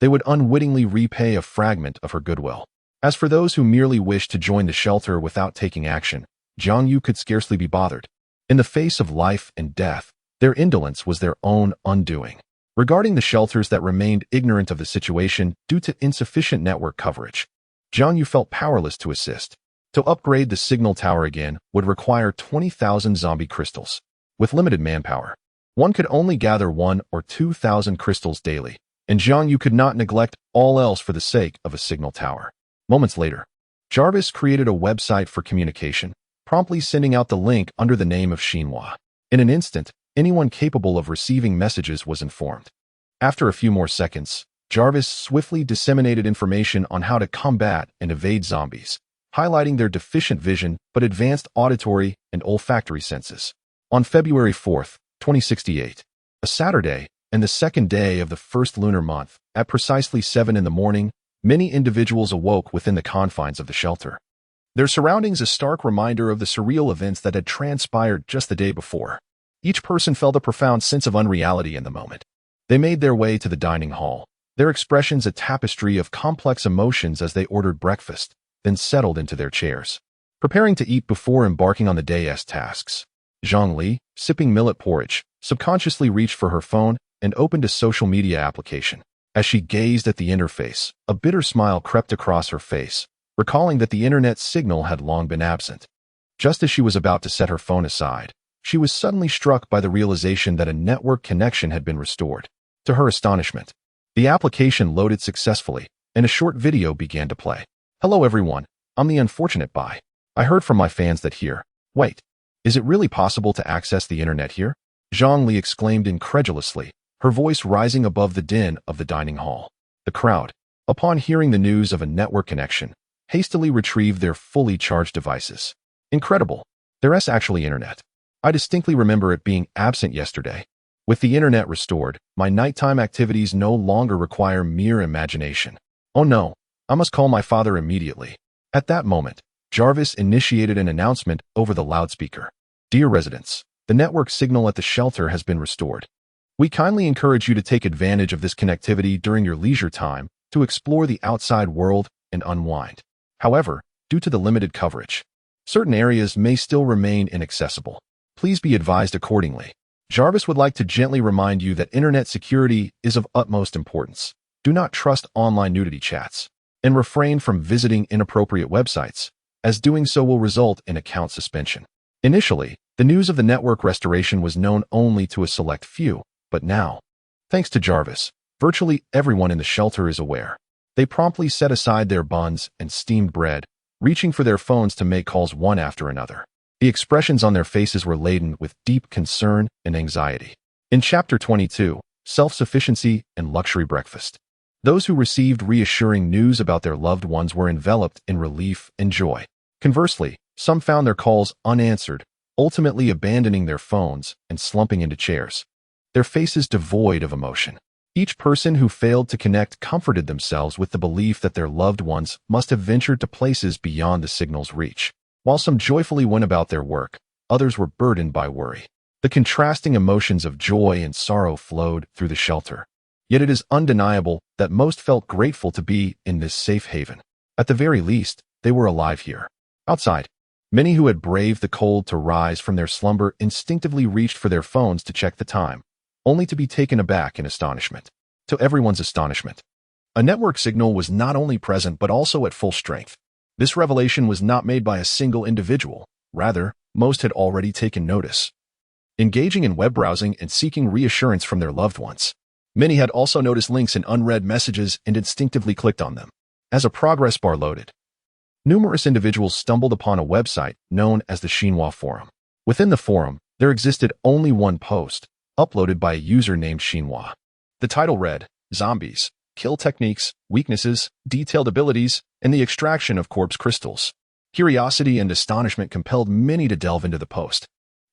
S1: they would unwittingly repay a fragment of her goodwill. As for those who merely wished to join the shelter without taking action, Jiang Yu could scarcely be bothered. In the face of life and death, their indolence was their own undoing. Regarding the shelters that remained ignorant of the situation due to insufficient network coverage, Jiang Yu felt powerless to assist. To upgrade the signal tower again would require 20,000 zombie crystals. With limited manpower, one could only gather 1,000 or 2,000 crystals daily, and Jiang Yu could not neglect all else for the sake of a signal tower. Moments later, Jarvis created a website for communication, promptly sending out the link under the name of Xinhua. In an instant, anyone capable of receiving messages was informed. After a few more seconds, Jarvis swiftly disseminated information on how to combat and evade zombies, highlighting their deficient vision but advanced auditory and olfactory senses. On February 4th, 2068, a Saturday, and the second day of the first lunar month, at precisely 7 in the morning, many individuals awoke within the confines of the shelter. Their surroundings a stark reminder of the surreal events that had transpired just the day before. Each person felt a profound sense of unreality in the moment. They made their way to the dining hall, their expressions a tapestry of complex emotions as they ordered breakfast, then settled into their chairs, preparing to eat before embarking on the day's tasks. Zhang Li, sipping millet porridge, subconsciously reached for her phone and opened a social media application. As she gazed at the interface, a bitter smile crept across her face, recalling that the internet signal had long been absent. Just as she was about to set her phone aside, she was suddenly struck by the realization that a network connection had been restored. To her astonishment, the application loaded successfully, and a short video began to play. "Hello everyone, I'm the unfortunate Bai. I heard from my fans that here. Wait, is it really possible to access the internet here?" Jiang Yu exclaimed incredulously, her voice rising above the din of the dining hall. The crowd, upon hearing the news of a network connection, hastily retrieved their fully charged devices. "Incredible. There's actually internet. I distinctly remember it being absent yesterday. With the internet restored, my nighttime activities no longer require mere imagination. Oh no, I must call my father immediately." At that moment, Jarvis initiated an announcement over the loudspeaker. "Dear residents, the network signal at the shelter has been restored. We kindly encourage you to take advantage of this connectivity during your leisure time to explore the outside world and unwind. However, due to the limited coverage, certain areas may still remain inaccessible. Please be advised accordingly. Jarvis would like to gently remind you that internet security is of utmost importance. Do not trust online nudity chats, and refrain from visiting inappropriate websites, as doing so will result in account suspension." Initially, the news of the network restoration was known only to a select few, but now, thanks to Jarvis, virtually everyone in the shelter is aware. They promptly set aside their buns and steamed bread, reaching for their phones to make calls one after another. The expressions on their faces were laden with deep concern and anxiety. In Chapter 22, Self-Sufficiency and Luxury Breakfast, those who received reassuring news about their loved ones were enveloped in relief and joy. Conversely, some found their calls unanswered, ultimately abandoning their phones and slumping into chairs, their faces devoid of emotion. Each person who failed to connect comforted themselves with the belief that their loved ones must have ventured to places beyond the signal's reach. While some joyfully went about their work, others were burdened by worry. The contrasting emotions of joy and sorrow flowed through the shelter. Yet it is undeniable that most felt grateful to be in this safe haven. At the very least, they were alive here. Outside, many who had braved the cold to rise from their slumber instinctively reached for their phones to check the time, only to be taken aback in astonishment. To everyone's astonishment, a network signal was not only present but also at full strength. This revelation was not made by a single individual. Rather, most had already taken notice. Engaging in web browsing and seeking reassurance from their loved ones, many had also noticed links in unread messages and instinctively clicked on them. As a progress bar loaded, numerous individuals stumbled upon a website known as the Xinhua Forum. Within the forum, there existed only one post, uploaded by a user named Xinhua. The title read, "Zombies, Kill Techniques, Weaknesses, Detailed Abilities, and the Extraction of Corpse Crystals." Curiosity and astonishment compelled many to delve into the post.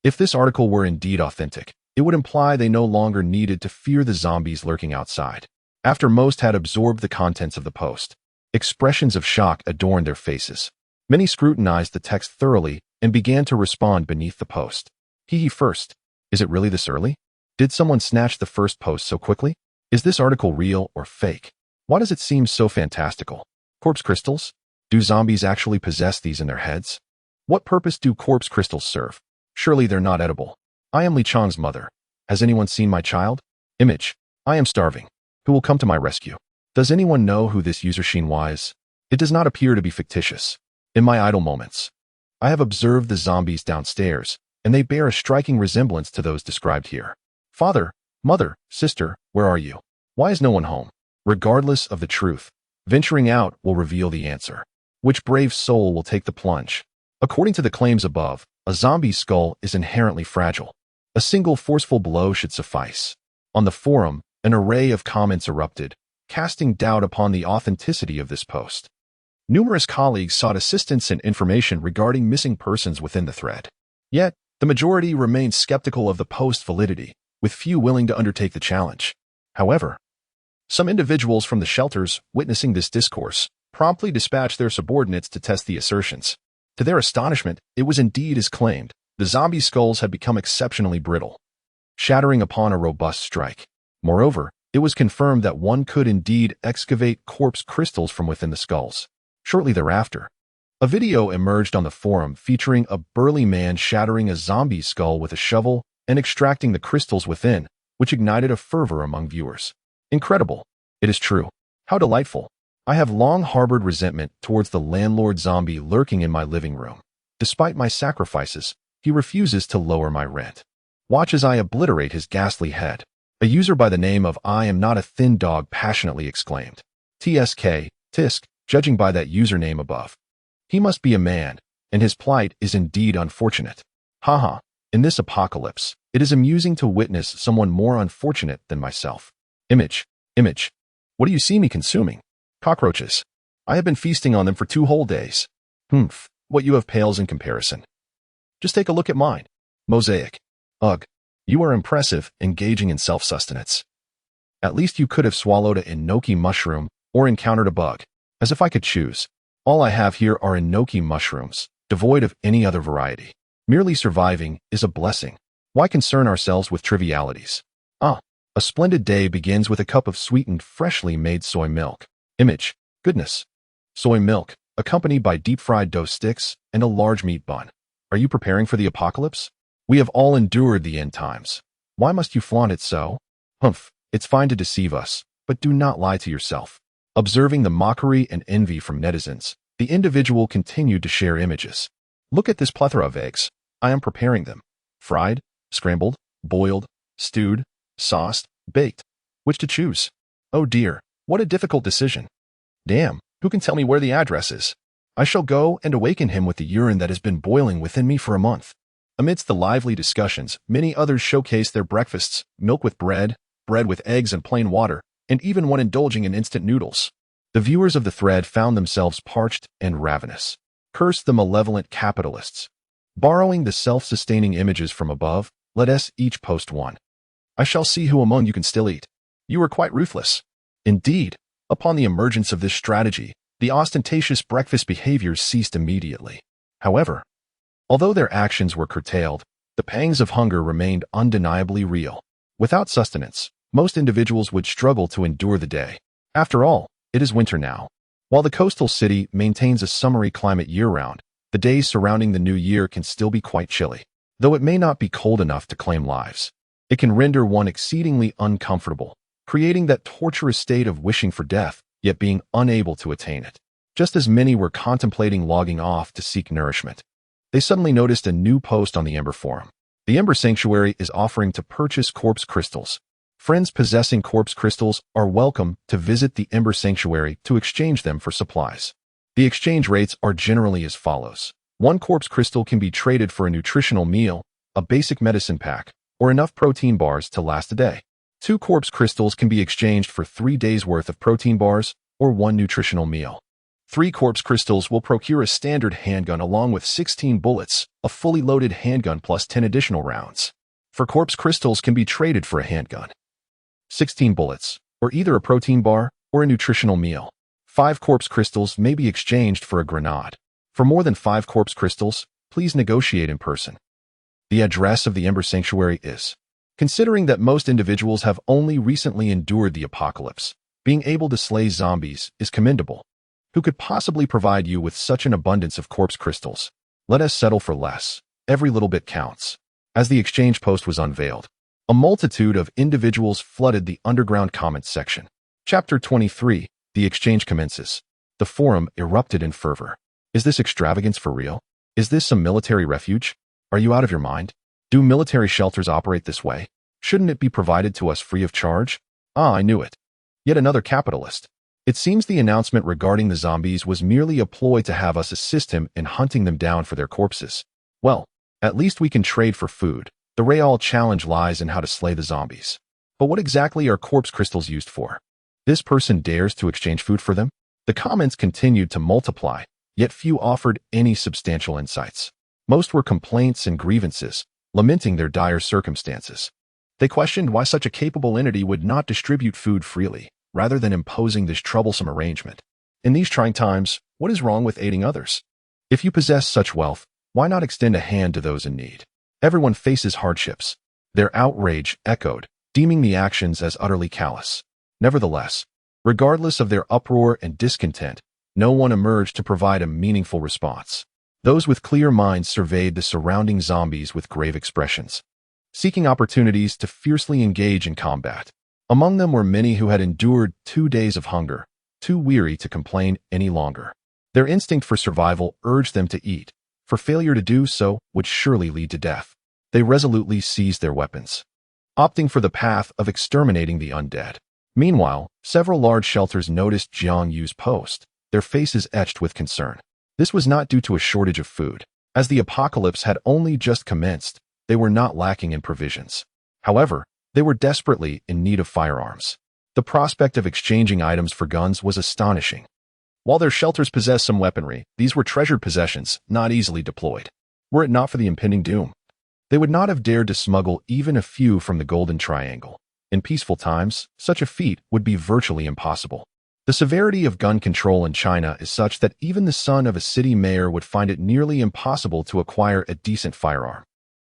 S1: If this article were indeed authentic, it would imply they no longer needed to fear the zombies lurking outside. After most had absorbed the contents of the post, expressions of shock adorned their faces. Many scrutinized the text thoroughly and began to respond beneath the post. Hee first. Is it really this early? Did someone snatch the first post so quickly? Is this article real or fake? Why does it seem so fantastical? Corpse crystals? Do zombies actually possess these in their heads? What purpose do corpse crystals serve? Surely they're not edible. I am Li Chang's mother. Has anyone seen my child? Image. I am starving. Who will come to my rescue? Does anyone know who this user Xinhua is? It does not appear to be fictitious. In my idle moments, I have observed the zombies downstairs, and they bear a striking resemblance to those described here. Father, mother, sister, where are you? Why is no one home? Regardless of the truth, venturing out will reveal the answer. Which brave soul will take the plunge? According to the claims above, a zombie's skull is inherently fragile. A single forceful blow should suffice. On the forum, an array of comments erupted, casting doubt upon the authenticity of this post. Numerous colleagues sought assistance and information regarding missing persons within the thread. Yet, the majority remained skeptical of the post's validity, with few willing to undertake the challenge. However, some individuals from the shelters, witnessing this discourse, promptly dispatched their subordinates to test the assertions. To their astonishment, it was indeed as claimed. The zombie skulls had become exceptionally brittle, shattering upon a robust strike. Moreover, it was confirmed that one could indeed excavate corpse crystals from within the skulls. Shortly thereafter, a video emerged on the forum featuring a burly man shattering a zombie skull with a shovel and extracting the crystals within, which ignited a fervor among viewers. Incredible. It is true. How delightful. I have long harbored resentment towards the landlord zombie lurking in my living room. Despite my sacrifices, he refuses to lower my rent. Watch as I obliterate his ghastly head. A user by the name of I am not a thin dog passionately exclaimed. TSK, Tisk, judging by that username above. He must be a man, and his plight is indeed unfortunate. Haha, in this apocalypse, it is amusing to witness someone more unfortunate than myself. Image. What do you see me consuming? Cockroaches. I have been feasting on them for 2 whole days. Humph, what you have pales in comparison. Just take a look at mine. Mosaic. Ugh, you are impressive, engaging in self-sustenance. At least you could have swallowed an enoki mushroom or encountered a bug. As if I could choose. All I have here are enoki mushrooms, devoid of any other variety. Merely surviving is a blessing. Why concern ourselves with trivialities? A splendid day begins with a cup of sweetened, freshly made soy milk. Image. Goodness. Soy milk, accompanied by deep-fried dough sticks and a large meat bun. Are you preparing for the apocalypse? We have all endured the end times. Why must you flaunt it so? Humph, it's fine to deceive us, but do not lie to yourself. Observing the mockery and envy from netizens, the individual continued to share images. Look at this plethora of eggs. I am preparing them. Fried, scrambled, boiled, stewed, sauced, baked. Which to choose? Oh dear, what a difficult decision. Damn, who can tell me where the address is? I shall go and awaken him with the urine that has been boiling within me for a month. Amidst the lively discussions, many others showcased their breakfasts, milk with bread, bread with eggs and plain water, and even one indulging in instant noodles. The viewers of the thread found themselves parched and ravenous. Curse the malevolent capitalists. Borrowing the self-sustaining images from above, let us each post one. I shall see who among you can still eat. You are quite ruthless. Indeed, upon the emergence of this strategy, the ostentatious breakfast behaviors ceased immediately. However, although their actions were curtailed, the pangs of hunger remained undeniably real. Without sustenance, most individuals would struggle to endure the day. After all, it is winter now. While the coastal city maintains a summery climate year-round, the days surrounding the new year can still be quite chilly. Though it may not be cold enough to claim lives, it can render one exceedingly uncomfortable, creating that torturous state of wishing for death, yet being unable to attain it. Just as many were contemplating logging off to seek nourishment, they suddenly noticed a new post on the Ember Forum. The Ember Sanctuary is offering to purchase corpse crystals. Friends possessing corpse crystals are welcome to visit the Ember Sanctuary to exchange them for supplies. The exchange rates are generally as follows. 1 corpse crystal can be traded for a nutritional meal, a basic medicine pack, or enough protein bars to last a day. 2 corpse crystals can be exchanged for 3 days' worth of protein bars or 1 nutritional meal. 3 corpse crystals will procure a standard handgun along with 16 bullets, a fully loaded handgun plus 10 additional rounds. 4 corpse crystals can be traded for a handgun, 16 bullets, or either a protein bar or a nutritional meal. 5 corpse crystals may be exchanged for a grenade. For more than 5 corpse crystals, please negotiate in person. The address of the Ember Sanctuary is. Considering that most individuals have only recently endured the apocalypse, being able to slay zombies is commendable. Who could possibly provide you with such an abundance of corpse crystals? Let us settle for less. Every little bit counts. As the exchange post was unveiled, a multitude of individuals flooded the underground comments section. Chapter 23. The exchange commences. The forum erupted in fervor. Is this extravagance for real? Is this some military refuge? Are you out of your mind? Do military shelters operate this way? Shouldn't it be provided to us free of charge? I knew it. Yet another capitalist. It seems the announcement regarding the zombies was merely a ploy to have us assist him in hunting them down for their corpses. Well, at least we can trade for food. The real challenge lies in how to slay the zombies. But what exactly are corpse crystals used for? This person dares to exchange food for them? The comments continued to multiply, yet few offered any substantial insights. Most were complaints and grievances, lamenting their dire circumstances. They questioned why such a capable entity would not distribute food freely, rather than imposing this troublesome arrangement. In these trying times, what is wrong with aiding others? If you possess such wealth, why not extend a hand to those in need? Everyone faces hardships. Their outrage echoed, deeming the actions as utterly callous. Nevertheless, regardless of their uproar and discontent, no one emerged to provide a meaningful response. Those with clear minds surveyed the surrounding zombies with grave expressions. seeking opportunities to fiercely engage in combat. Among them were many who had endured 2 days of hunger, too weary to complain any longer. Their instinct for survival urged them to eat, for failure to do so would surely lead to death. They resolutely seized their weapons, opting for the path of exterminating the undead. Meanwhile, several large shelters noticed Jiang Yu's post, their faces etched with concern. This was not due to a shortage of food. As the apocalypse had only just commenced, they were not lacking in provisions. However, they were desperately in need of firearms. The prospect of exchanging items for guns was astonishing. While their shelters possessed some weaponry, these were treasured possessions, not easily deployed. Were it not for the impending doom, they would not have dared to smuggle even a few from the Golden Triangle. In peaceful times, such a feat would be virtually impossible. The severity of gun control in China is such that even the son of a city mayor would find it nearly impossible to acquire a decent firearm.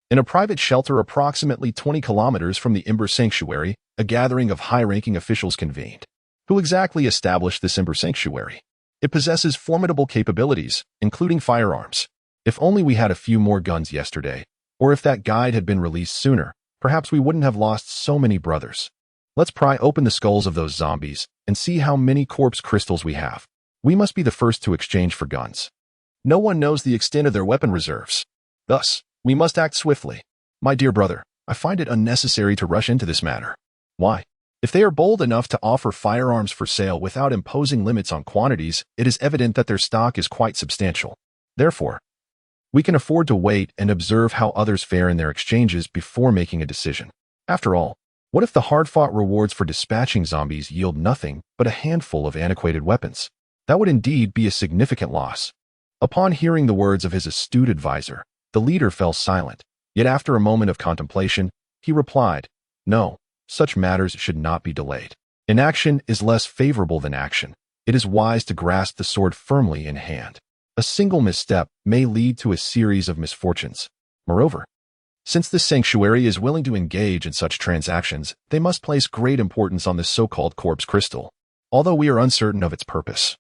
S1: In a private shelter approximately 20 kilometers from the Ember Sanctuary, a gathering of high-ranking officials convened. Who exactly established this Ember Sanctuary? It possesses formidable capabilities, including firearms. If only we had a few more guns yesterday, or if that guide had been released sooner, perhaps we wouldn't have lost so many brothers. Let's pry open the skulls of those zombies and see how many corpse crystals we have. We must be the first to exchange for guns. No one knows the extent of their weapon reserves. Thus, we must act swiftly. My dear brother, I find it unnecessary to rush into this matter. Why? If they are bold enough to offer firearms for sale without imposing limits on quantities, it is evident that their stock is quite substantial. Therefore, we can afford to wait and observe how others fare in their exchanges before making a decision. After all, what if the hard-fought rewards for dispatching zombies yield nothing but a handful of antiquated weapons? That would indeed be a significant loss. Upon hearing the words of his astute advisor, the leader fell silent, yet after a moment of contemplation, he replied, "No, such matters should not be delayed. Inaction is less favorable than action. It is wise to grasp the sword firmly in hand. A single misstep may lead to a series of misfortunes. Moreover, since this sanctuary is willing to engage in such transactions, they must place great importance on this so-called corpse crystal. Although we are uncertain of its purpose,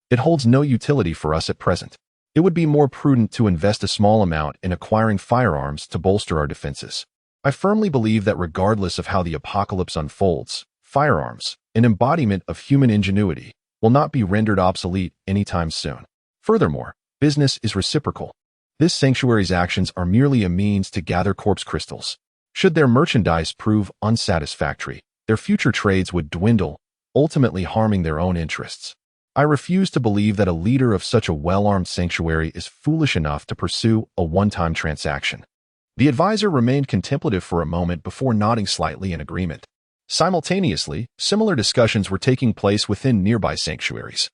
S1: it holds no utility for us at present. It would be more prudent to invest a small amount in acquiring firearms to bolster our defenses. I firmly believe that regardless of how the apocalypse unfolds, firearms, an embodiment of human ingenuity, will not be rendered obsolete anytime soon. Furthermore, business is reciprocal. This sanctuary's actions are merely a means to gather corpse crystals. Should their merchandise prove unsatisfactory, their future trades would dwindle, ultimately harming their own interests. I refuse to believe that a leader of such a well-armed sanctuary is foolish enough to pursue a one-time transaction. The advisor remained contemplative for a moment before nodding slightly in agreement. Simultaneously, similar discussions were taking place within nearby sanctuaries.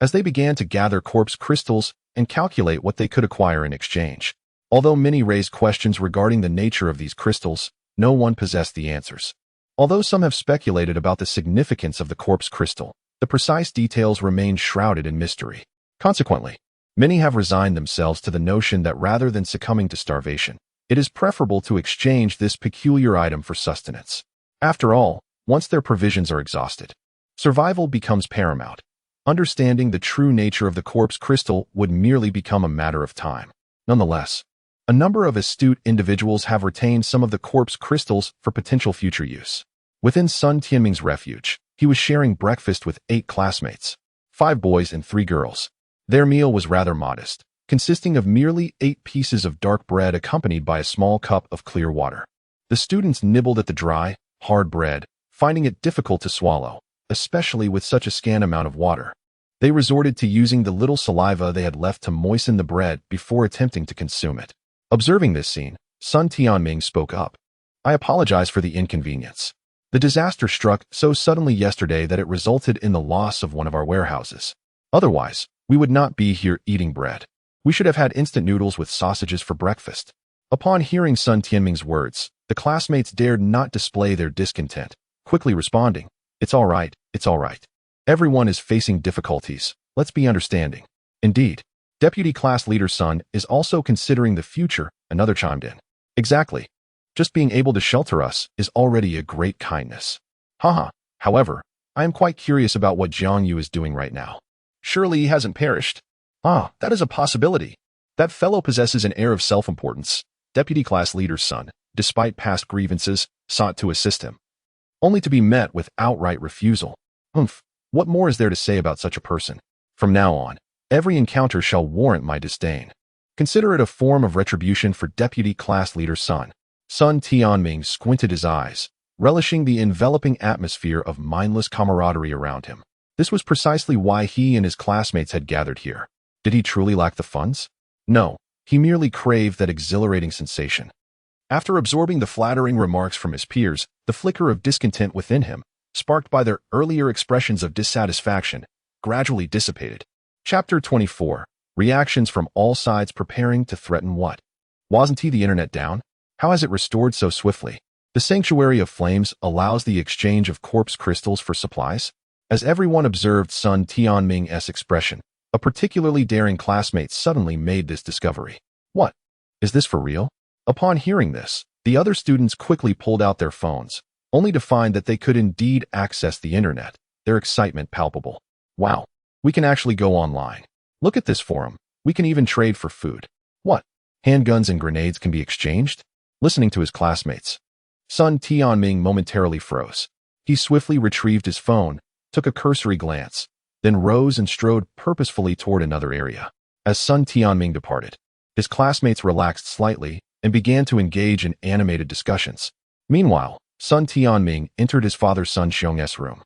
S1: As they began to gather corpse crystals and calculate what they could acquire in exchange. Although many raised questions regarding the nature of these crystals, no one possessed the answers. Although some have speculated about the significance of the corpse crystal, the precise details remain shrouded in mystery. Consequently, many have resigned themselves to the notion that rather than succumbing to starvation, it is preferable to exchange this peculiar item for sustenance. After all, once their provisions are exhausted, survival becomes paramount. Understanding the true nature of the corpse crystal would merely become a matter of time. Nonetheless, a number of astute individuals have retained some of the corpse crystals for potential future use. Within Sun Tianming's refuge, he was sharing breakfast with 8 classmates, 5 boys and 3 girls. Their meal was rather modest, consisting of merely 8 pieces of dark bread accompanied by a small cup of clear water. The students nibbled at the dry, hard bread, finding it difficult to swallow, especially with such a scant amount of water. They resorted to using the little saliva they had left to moisten the bread before attempting to consume it. Observing this scene, Sun Tianming spoke up. "I apologize for the inconvenience. The disaster struck so suddenly yesterday that it resulted in the loss of one of our warehouses. Otherwise, we would not be here eating bread. We should have had instant noodles with sausages for breakfast." Upon hearing Sun Tianming's words, the classmates dared not display their discontent, quickly responding, "It's all right, it's all right. Everyone is facing difficulties. Let's be understanding." Indeed, Deputy Class Leader Sun is also considering the future, another chimed in. "Exactly. Just being able to shelter us is already a great kindness." Haha. However, I am quite curious about what Jiang Yu is doing right now. Surely he hasn't perished. That is a possibility. That fellow possesses an air of self-importance. Deputy Class Leader Sun, despite past grievances, sought to assist him, only to be met with outright refusal. What more is there to say about such a person? From now on, every encounter shall warrant my disdain. Consider it a form of retribution for Deputy Class Leader Sun. Sun Tianming squinted his eyes, relishing the enveloping atmosphere of mindless camaraderie around him. This was precisely why he and his classmates had gathered here. Did he truly lack the funds? No, he merely craved that exhilarating sensation. After absorbing the flattering remarks from his peers, the flicker of discontent within him, sparked by their earlier expressions of dissatisfaction, gradually dissipated. Chapter 24. Reactions from all sides preparing to threaten what? Wasn't the internet down? How has it restored so swiftly? The Sanctuary of Flames allows the exchange of corpse crystals for supplies? As everyone observed Sun Tianming's expression, a particularly daring classmate suddenly made this discovery. What? Is this for real? Upon hearing this, the other students quickly pulled out their phones, only to find that they could indeed access the internet, their excitement palpable. Wow, we can actually go online. Look at this forum. We can even trade for food. What? Handguns and grenades can be exchanged? Listening to his classmates, Sun Tianming momentarily froze. He swiftly retrieved his phone, took a cursory glance, then rose and strode purposefully toward another area. As Sun Tianming departed, his classmates relaxed slightly and began to engage in animated discussions. Meanwhile, Sun Tianming entered his father Sun Xiong's room,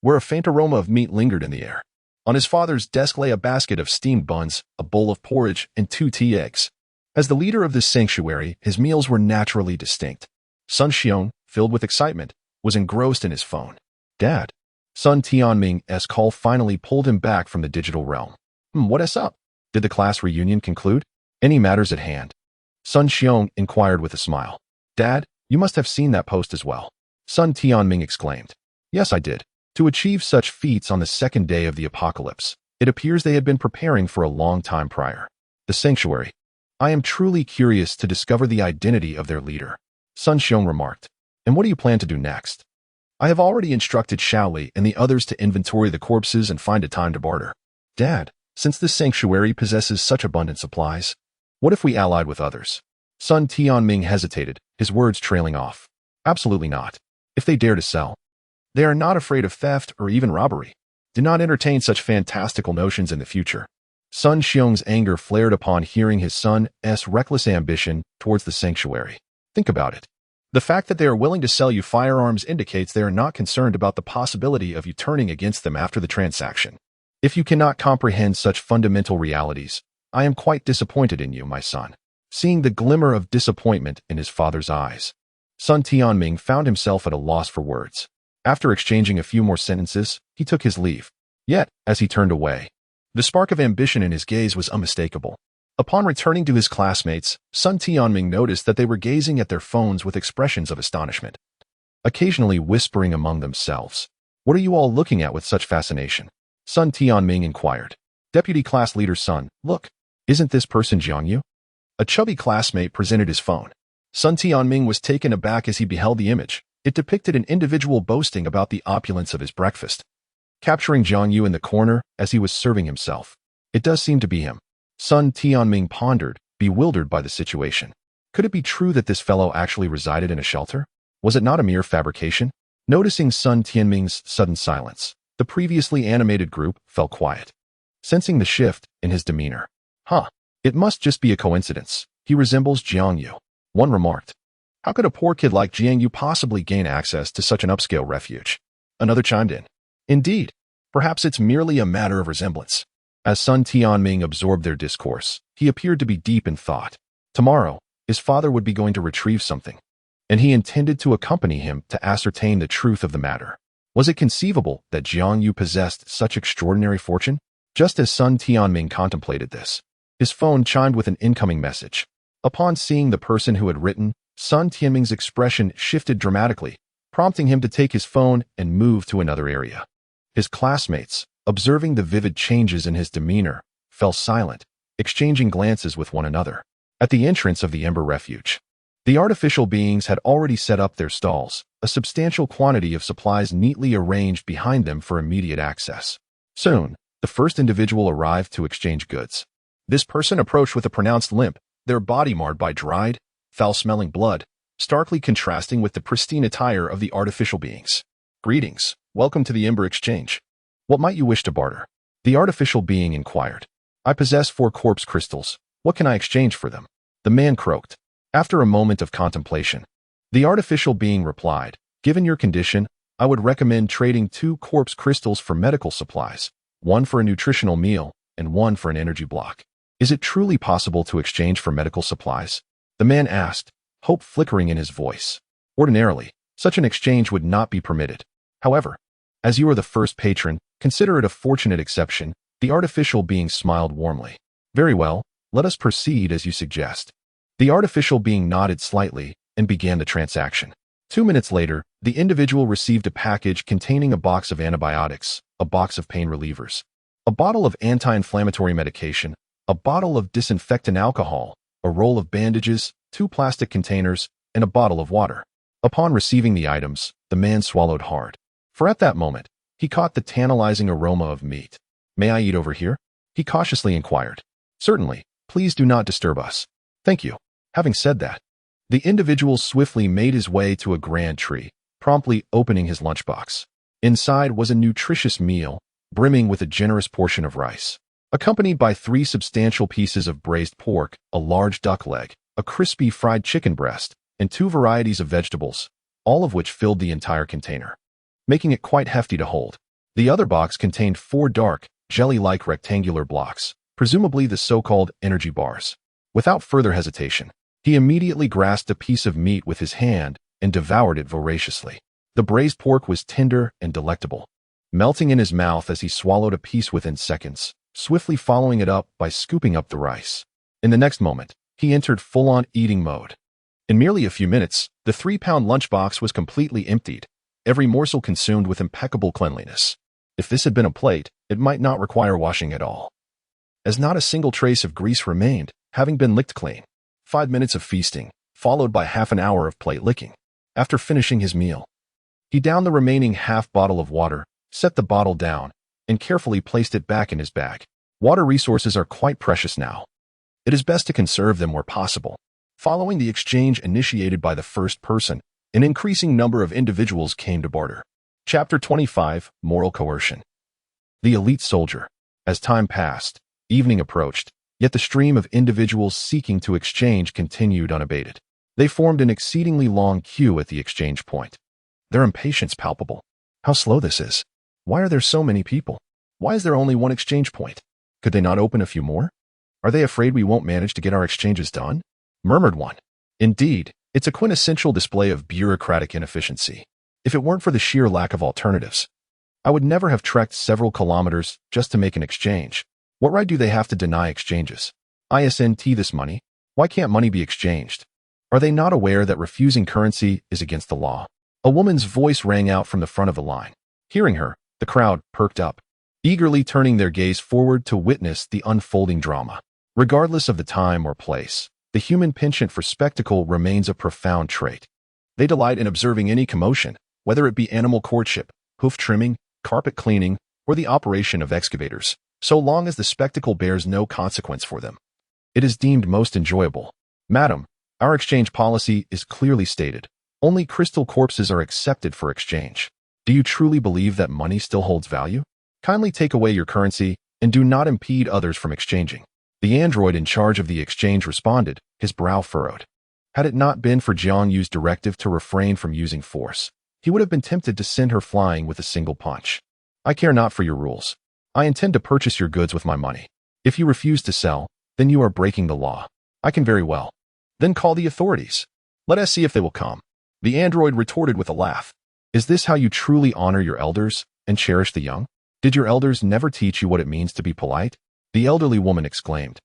S1: where a faint aroma of meat lingered in the air. On his father's desk lay a basket of steamed buns, a bowl of porridge, and 2 tea eggs. As the leader of this sanctuary, his meals were naturally distinct. Sun Xiong, filled with excitement, was engrossed in his phone. Dad. Sun Tianming's call finally pulled him back from the digital realm. What is up? Did the class reunion conclude? Any matters at hand? Sun Xiong inquired with a smile. Dad, you must have seen that post as well. Sun Tianming exclaimed. Yes, I did. To achieve such feats on the second day of the apocalypse, it appears they had been preparing for a long time prior. The sanctuary. I am truly curious to discover the identity of their leader, Sun Xiong remarked. And what do you plan to do next? I have already instructed Shaoli and the others to inventory the corpses and find a time to barter. Dad, since this sanctuary possesses such abundant supplies, what if we allied with others? Sun Tianming hesitated, his words trailing off. Absolutely not. If they dare to sell, they are not afraid of theft or even robbery. Do not entertain such fantastical notions in the future. Sun Xiong's anger flared upon hearing his son's reckless ambition towards the sanctuary. Think about it. The fact that they are willing to sell you firearms indicates they are not concerned about the possibility of you turning against them after the transaction. If you cannot comprehend such fundamental realities, I am quite disappointed in you, my son. Seeing the glimmer of disappointment in his father's eyes, Sun Tianming found himself at a loss for words. After exchanging a few more sentences, he took his leave. Yet, as he turned away, the spark of ambition in his gaze was unmistakable. Upon returning to his classmates, Sun Tianming noticed that they were gazing at their phones with expressions of astonishment, occasionally whispering among themselves. What are you all looking at with such fascination? Sun Tianming inquired. Deputy Class Leader Sun, look, isn't this person Jiang Yu? A chubby classmate presented his phone. Sun Tianming was taken aback as he beheld the image. It depicted an individual boasting about the opulence of his breakfast, capturing Jiang Yu in the corner as he was serving himself. It does seem to be him. Sun Tianming pondered, bewildered by the situation. Could it be true that this fellow actually resided in a shelter? Was it not a mere fabrication? Noticing Sun Tianming's sudden silence, the previously animated group fell quiet, sensing the shift in his demeanor. It must just be a coincidence. He resembles Jiang Yu. One remarked. How could a poor kid like Jiang Yu possibly gain access to such an upscale refuge? Another chimed in. Indeed, perhaps it's merely a matter of resemblance. As Sun Tianming absorbed their discourse, he appeared to be deep in thought. Tomorrow, his father would be going to retrieve something, and he intended to accompany him to ascertain the truth of the matter. Was it conceivable that Jiang Yu possessed such extraordinary fortune? Just as Sun Tianming contemplated this, his phone chimed with an incoming message. Upon seeing the person who had written, Sun Tianming's expression shifted dramatically, prompting him to take his phone and move to another area. His classmates, observing the vivid changes in his demeanor, fell silent, exchanging glances with one another. At the entrance of the Ember Refuge, the artificial beings had already set up their stalls, a substantial quantity of supplies neatly arranged behind them for immediate access. Soon, the first individual arrived to exchange goods. This person approached with a pronounced limp, their body marred by dried, foul-smelling blood, starkly contrasting with the pristine attire of the artificial beings. Greetings. Welcome to the Ember Exchange. What might you wish to barter? The artificial being inquired. I possess 4 corpse crystals. What can I exchange for them? The man croaked. After a moment of contemplation, the artificial being replied, given your condition, I would recommend trading 2 corpse crystals for medical supplies, 1 for a nutritional meal, and 1 for an energy block. Is it truly possible to exchange for medical supplies? The man asked, hope flickering in his voice. Ordinarily, such an exchange would not be permitted. However, as you are the first patron, consider it a fortunate exception. The artificial being smiled warmly. Very well, let us proceed as you suggest. The artificial being nodded slightly and began the transaction. 2 minutes later, the individual received a package containing a box of antibiotics, a box of pain relievers, a bottle of anti-inflammatory medication, a bottle of disinfectant alcohol, a roll of bandages, 2 plastic containers, and a bottle of water. Upon receiving the items, the man swallowed hard. For at that moment, he caught the tantalizing aroma of meat. May I eat over here? He cautiously inquired. Certainly, please do not disturb us. Thank you. Having said that, the individual swiftly made his way to a grand tree, promptly opening his lunchbox. Inside was a nutritious meal, brimming with a generous portion of rice, accompanied by 3 substantial pieces of braised pork, a large duck leg, a crispy fried chicken breast, and 2 varieties of vegetables, all of which filled the entire container, making it quite hefty to hold. The other box contained 4 dark, jelly-like rectangular blocks, presumably the so-called energy bars. Without further hesitation, he immediately grasped a piece of meat with his hand and devoured it voraciously. The braised pork was tender and delectable, melting in his mouth as he swallowed a piece within seconds, swiftly following it up by scooping up the rice. In the next moment, he entered full-on eating mode. In merely a few minutes, the 3-pound lunchbox was completely emptied, every morsel consumed with impeccable cleanliness. If this had been a plate, it might not require washing at all, as not a single trace of grease remained, having been licked clean. 5 minutes of feasting, followed by half an hour of plate licking. After finishing his meal, he downed the remaining half bottle of water, set the bottle down, and carefully placed it back in his bag. Water resources are quite precious now. It is best to conserve them where possible. Following the exchange initiated by the first person, an increasing number of individuals came to barter. Chapter 25, Moral Coercion. The elite soldier. As time passed, evening approached, yet the stream of individuals seeking to exchange continued unabated. They formed an exceedingly long queue at the exchange point. Their impatience palpable. How slow this is. Why are there so many people? Why is there only one exchange point? Could they not open a few more? Are they afraid we won't manage to get our exchanges done? Murmured one. Indeed, it's a quintessential display of bureaucratic inefficiency. If it weren't for the sheer lack of alternatives, I would never have trekked several kilometers just to make an exchange. What right do they have to deny exchanges? ISNT this money. Why can't money be exchanged? Are they not aware that refusing currency is against the law? A woman's voice rang out from the front of the line. Hearing her, the crowd perked up, eagerly turning their gaze forward to witness the unfolding drama. Regardless of the time or place, the human penchant for spectacle remains a profound trait. They delight in observing any commotion, whether it be animal courtship, hoof trimming, carpet cleaning, or the operation of excavators, so long as the spectacle bears no consequence for them. It is deemed most enjoyable. Madam, our exchange policy is clearly stated. Only crystal corpses are accepted for exchange. Do you truly believe that money still holds value? Kindly take away your currency and do not impede others from exchanging. The android in charge of the exchange responded, his brow furrowed. Had it not been for Jiang Yu's directive to refrain from using force, he would have been tempted to send her flying with a single punch. I care not for your rules. I intend to purchase your goods with my money. If you refuse to sell, then you are breaking the law. I can very well. Then call the authorities. Let us see if they will come. The android retorted with a laugh. Is this how you truly honor your elders and cherish the young? Did your elders never teach you what it means to be polite? The elderly woman exclaimed,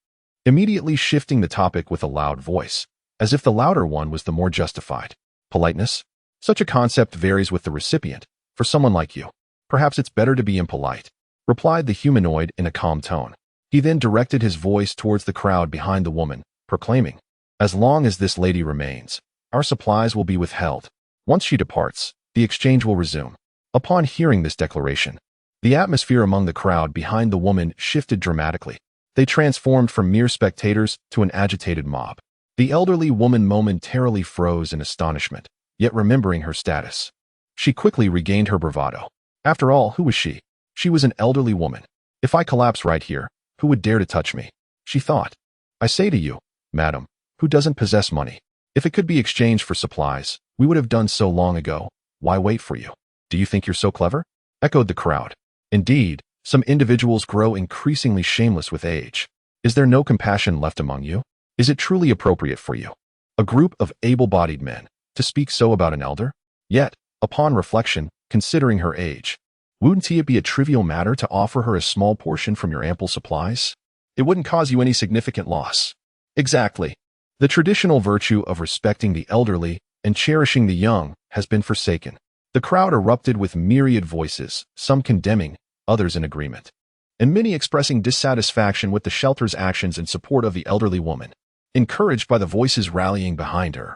S1: immediately shifting the topic with a loud voice, as if the louder one was the more justified. Politeness? Such a concept varies with the recipient. For someone like you, perhaps it's better to be impolite, replied the humanoid in a calm tone. He then directed his voice towards the crowd behind the woman, proclaiming, as long as this lady remains, our supplies will be withheld. Once she departs, the exchange will resume. Upon hearing this declaration, the atmosphere among the crowd behind the woman shifted dramatically. They transformed from mere spectators to an agitated mob. The elderly woman momentarily froze in astonishment, yet remembering her status. She quickly regained her bravado. After all, who was she? She was an elderly woman. If I collapse right here, who would dare to touch me? She thought. I say to you, madam, who doesn't possess money? If it could be exchanged for supplies, we would have done so long ago. Why wait for you? Do you think you're so clever? Echoed the crowd. Indeed, some individuals grow increasingly shameless with age. Is there no compassion left among you? Is it truly appropriate for you, a group of able-bodied men, to speak so about an elder? Yet, upon reflection, considering her age, wouldn't it be a trivial matter to offer her a small portion from your ample supplies? It wouldn't cause you any significant loss. Exactly. The traditional virtue of respecting the elderly and cherishing the young has been forsaken. The crowd erupted with myriad voices, some condemning, others in agreement, and many expressing dissatisfaction with the shelter's actions in support of the elderly woman, encouraged by the voices rallying behind her.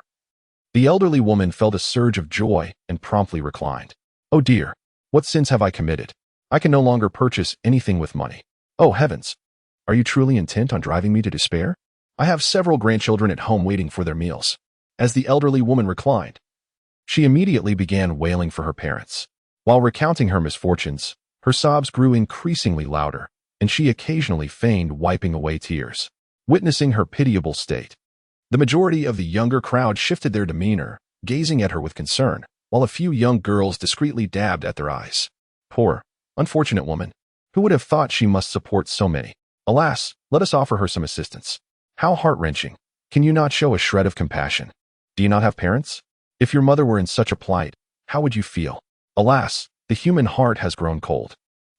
S1: The elderly woman felt a surge of joy and promptly reclined. Oh dear, what sins have I committed? I can no longer purchase anything with money. Oh heavens! Are you truly intent on driving me to despair? I have several grandchildren at home waiting for their meals. As the elderly woman reclined, she immediately began wailing for her parents. While recounting her misfortunes, her sobs grew increasingly louder, and she occasionally feigned wiping away tears. Witnessing her pitiable state, the majority of the younger crowd shifted their demeanor, gazing at her with concern, while a few young girls discreetly dabbed at their eyes. Poor, unfortunate woman. Who would have thought she must support so many? Alas, let us offer her some assistance. How heart-wrenching. Can you not show a shred of compassion? Do you not have parents? If your mother were in such a plight, how would you feel? Alas, the human heart has grown cold.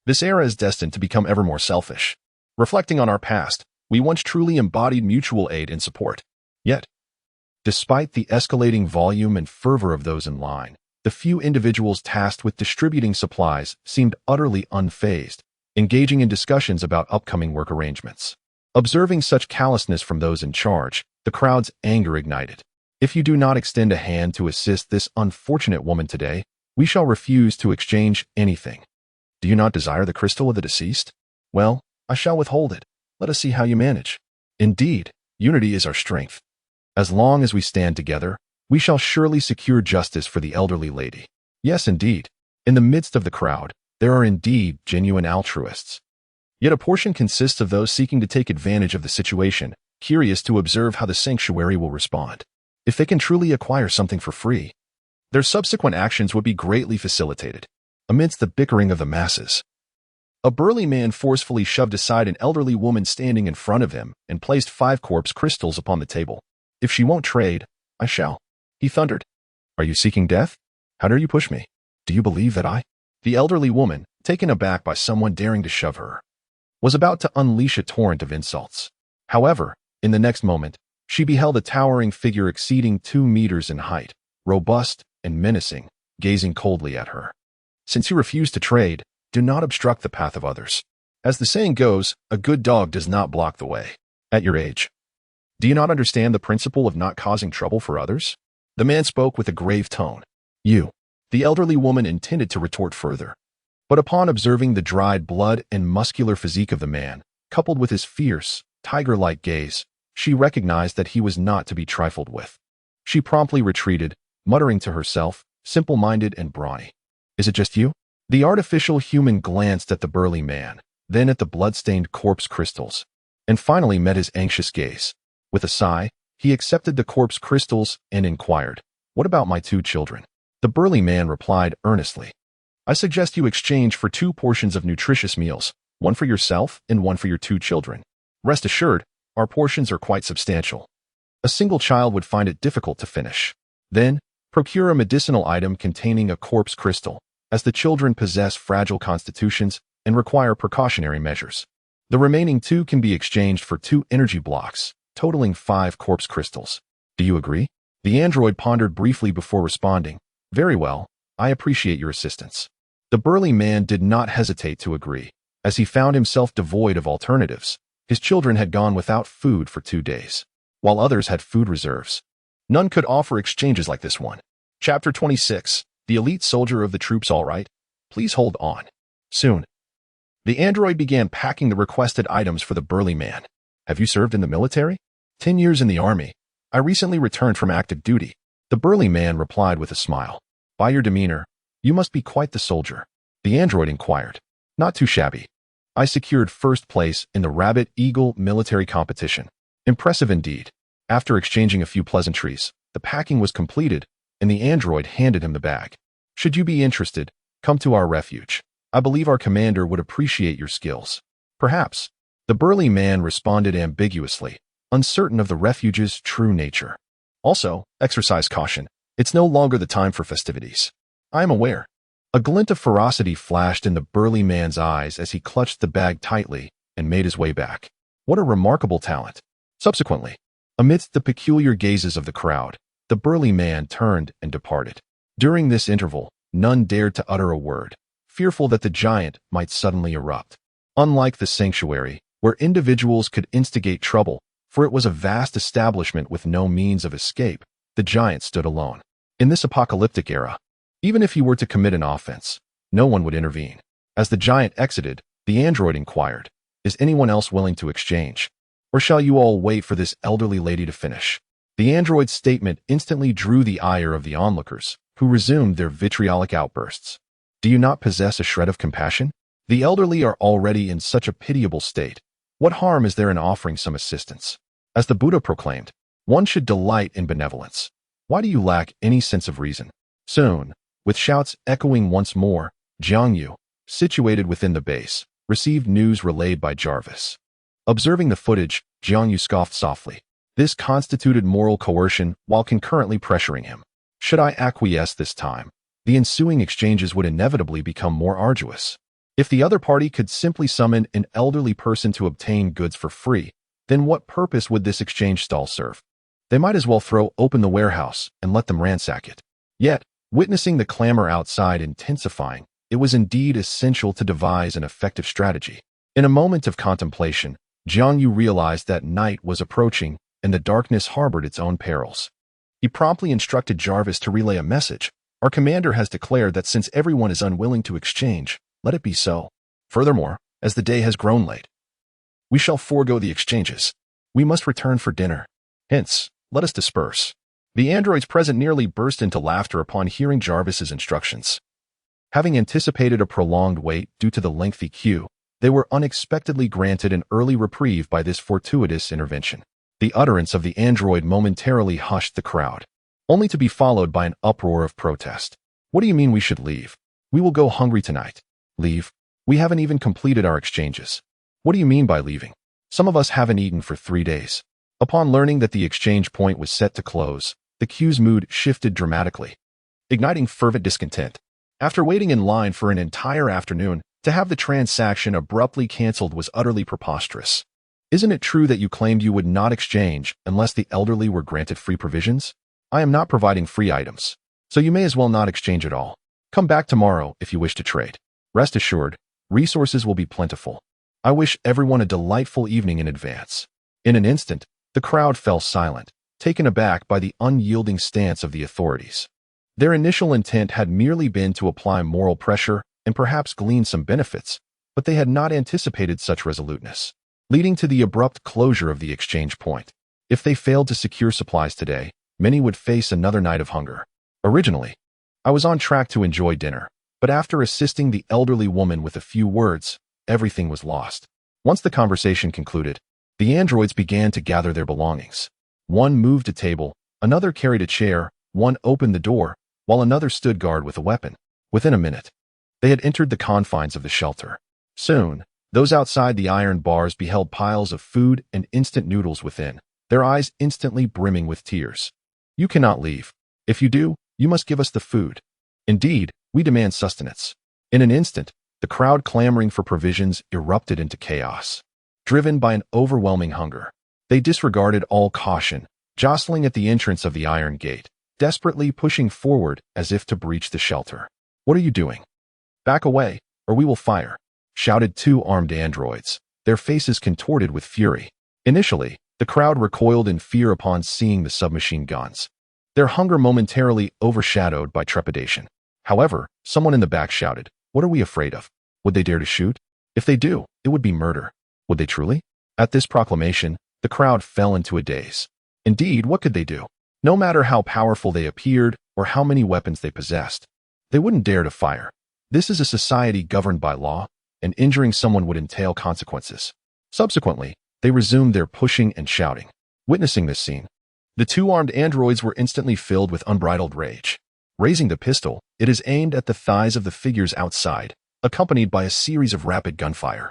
S1: This era is destined to become ever more selfish. Reflecting on our past, we once truly embodied mutual aid and support. Yet, despite the escalating volume and fervor of those in line, the few individuals tasked with distributing supplies seemed utterly unfazed, engaging in discussions about upcoming work arrangements. Observing such callousness from those in charge, the crowd's anger ignited. If you do not extend a hand to assist this unfortunate woman today, we shall refuse to exchange anything. Do you not desire the crystal of the deceased? Well, I shall withhold it. Let us see how you manage. Indeed, unity is our strength. As long as we stand together, we shall surely secure justice for the elderly lady. Yes, indeed. In the midst of the crowd, there are indeed genuine altruists. Yet a portion consists of those seeking to take advantage of the situation, curious to observe how the sanctuary will respond. If they can truly acquire something for free, their subsequent actions would be greatly facilitated. Amidst the bickering of the masses, a burly man forcefully shoved aside an elderly woman standing in front of him and placed 5 corpse crystals upon the table. If she won't trade, I shall, he thundered. Are you seeking death? How dare you push me? Do you believe that I? The elderly woman, taken aback by someone daring to shove her, was about to unleash a torrent of insults. However, in the next moment, she beheld a towering figure exceeding 2 meters in height, robust and menacing, gazing coldly at her. Since you refuse to trade, do not obstruct the path of others. As the saying goes, a good dog does not block the way. At your age, do you not understand the principle of not causing trouble for others? The man spoke with a grave tone. You. The elderly woman intended to retort further, but upon observing the dried blood and muscular physique of the man, coupled with his fierce, tiger-like gaze, she recognized that he was not to be trifled with. She promptly retreated, muttering to herself, simple-minded and brawny. Is it just you? The artificial human glanced at the burly man, then at the blood-stained corpse crystals, and finally met his anxious gaze. With a sigh, he accepted the corpse crystals and inquired, "What about my 2 children?" The burly man replied earnestly, "I suggest you exchange for 2 portions of nutritious meals, one for yourself and one for your 2 children. Rest assured, our portions are quite substantial. A single child would find it difficult to finish. Then, procure a medicinal item containing a corpse crystal, as the children possess fragile constitutions and require precautionary measures. The remaining 2 can be exchanged for 2 energy blocks, totaling 5 corpse crystals. Do you agree?" The android pondered briefly before responding, "Very well, I appreciate your assistance." The burly man did not hesitate to agree, as he found himself devoid of alternatives. His children had gone without food for 2 days, while others had food reserves. None could offer exchanges like this one. Chapter 26. The elite soldier of the troops. All right. Please hold on. Soon. The android began packing the requested items for the burly man. Have you served in the military? 10 years in the army. I recently returned from active duty. The burly man replied with a smile. By your demeanor, you must be quite the soldier. The android inquired. Not too shabby. I secured first place in the Rabbit Eagle military competition. Impressive indeed. After exchanging a few pleasantries, the packing was completed, and the android handed him the bag. Should you be interested, come to our refuge. I believe our commander would appreciate your skills. Perhaps. The burly man responded ambiguously, uncertain of the refuge's true nature. Also, exercise caution. It's no longer the time for festivities. I am aware. A glint of ferocity flashed in the burly man's eyes as he clutched the bag tightly and made his way back. What a remarkable talent. Subsequently, amidst the peculiar gazes of the crowd, the burly man turned and departed. During this interval, none dared to utter a word, fearful that the giant might suddenly erupt. Unlike the sanctuary, where individuals could instigate trouble, for it was a vast establishment with no means of escape, the giant stood alone. In this apocalyptic era, even if he were to commit an offense, no one would intervene. As the giant exited, the android inquired, Is anyone else willing to exchange? Or shall you all wait for this elderly lady to finish? The android's statement instantly drew the ire of the onlookers, who resumed their vitriolic outbursts. Do you not possess a shred of compassion? The elderly are already in such a pitiable state. What harm is there in offering some assistance? As the Buddha proclaimed, one should delight in benevolence. Why do you lack any sense of reason? Soon, with shouts echoing once more, Jiang Yu, situated within the base, received news relayed by Jarvis. Observing the footage, Jiang Yu scoffed softly. This constituted moral coercion while concurrently pressuring him. Should I acquiesce this time, the ensuing exchanges would inevitably become more arduous. If the other party could simply summon an elderly person to obtain goods for free, then what purpose would this exchange stall serve? They might as well throw open the warehouse and let them ransack it. Yet, witnessing the clamor outside intensifying, it was indeed essential to devise an effective strategy. In a moment of contemplation, Jiang Yu realized that night was approaching and the darkness harbored its own perils. He promptly instructed Jarvis to relay a message. Our commander has declared that since everyone is unwilling to exchange, let it be so. Furthermore, as the day has grown late, we shall forego the exchanges. We must return for dinner. Hence, let us disperse. The androids present nearly burst into laughter upon hearing Jarvis's instructions. Having anticipated a prolonged wait due to the lengthy queue, they were unexpectedly granted an early reprieve by this fortuitous intervention. The utterance of the android momentarily hushed the crowd, only to be followed by an uproar of protest. What do you mean we should leave? We will go hungry tonight. Leave? We haven't even completed our exchanges. What do you mean by leaving? Some of us haven't eaten for 3 days. Upon learning that the exchange point was set to close, the queue's mood shifted dramatically, igniting fervent discontent. After waiting in line for an entire afternoon, to have the transaction abruptly canceled was utterly preposterous. Isn't it true that you claimed you would not exchange unless the elderly were granted free provisions? I am not providing free items, so you may as well not exchange at all. Come back tomorrow if you wish to trade. Rest assured, resources will be plentiful. I wish everyone a delightful evening in advance. In an instant, the crowd fell silent, taken aback by the unyielding stance of the authorities. Their initial intent had merely been to apply moral pressure and perhaps glean some benefits, but they had not anticipated such resoluteness, leading to the abrupt closure of the exchange point. If they failed to secure supplies today, many would face another night of hunger. Originally, I was on track to enjoy dinner, but after assisting the elderly woman with a few words, everything was lost. Once the conversation concluded, the androids began to gather their belongings. One moved a table, another carried a chair, one opened the door, while another stood guard with a weapon. Within a minute, they had entered the confines of the shelter. Soon, those outside the iron bars beheld piles of food and instant noodles within, their eyes instantly brimming with tears. You cannot leave. If you do, you must give us the food. Indeed, we demand sustenance. In an instant, the crowd clamoring for provisions erupted into chaos. Driven by an overwhelming hunger, they disregarded all caution, jostling at the entrance of the iron gate, desperately pushing forward as if to breach the shelter. What are you doing? Back away, or we will fire, shouted 2 armed androids, their faces contorted with fury. Initially, the crowd recoiled in fear upon seeing the submachine guns, their hunger momentarily overshadowed by trepidation. However, someone in the back shouted, What are we afraid of? Would they dare to shoot? If they do, it would be murder. Would they truly? At this proclamation, the crowd fell into a daze. Indeed, what could they do? No matter how powerful they appeared or how many weapons they possessed, they wouldn't dare to fire. This is a society governed by law, and injuring someone would entail consequences. Subsequently, they resumed their pushing and shouting. Witnessing this scene, the two armed androids were instantly filled with unbridled rage. Raising the pistol, it is aimed at the thighs of the figures outside, accompanied by a series of rapid gunfire.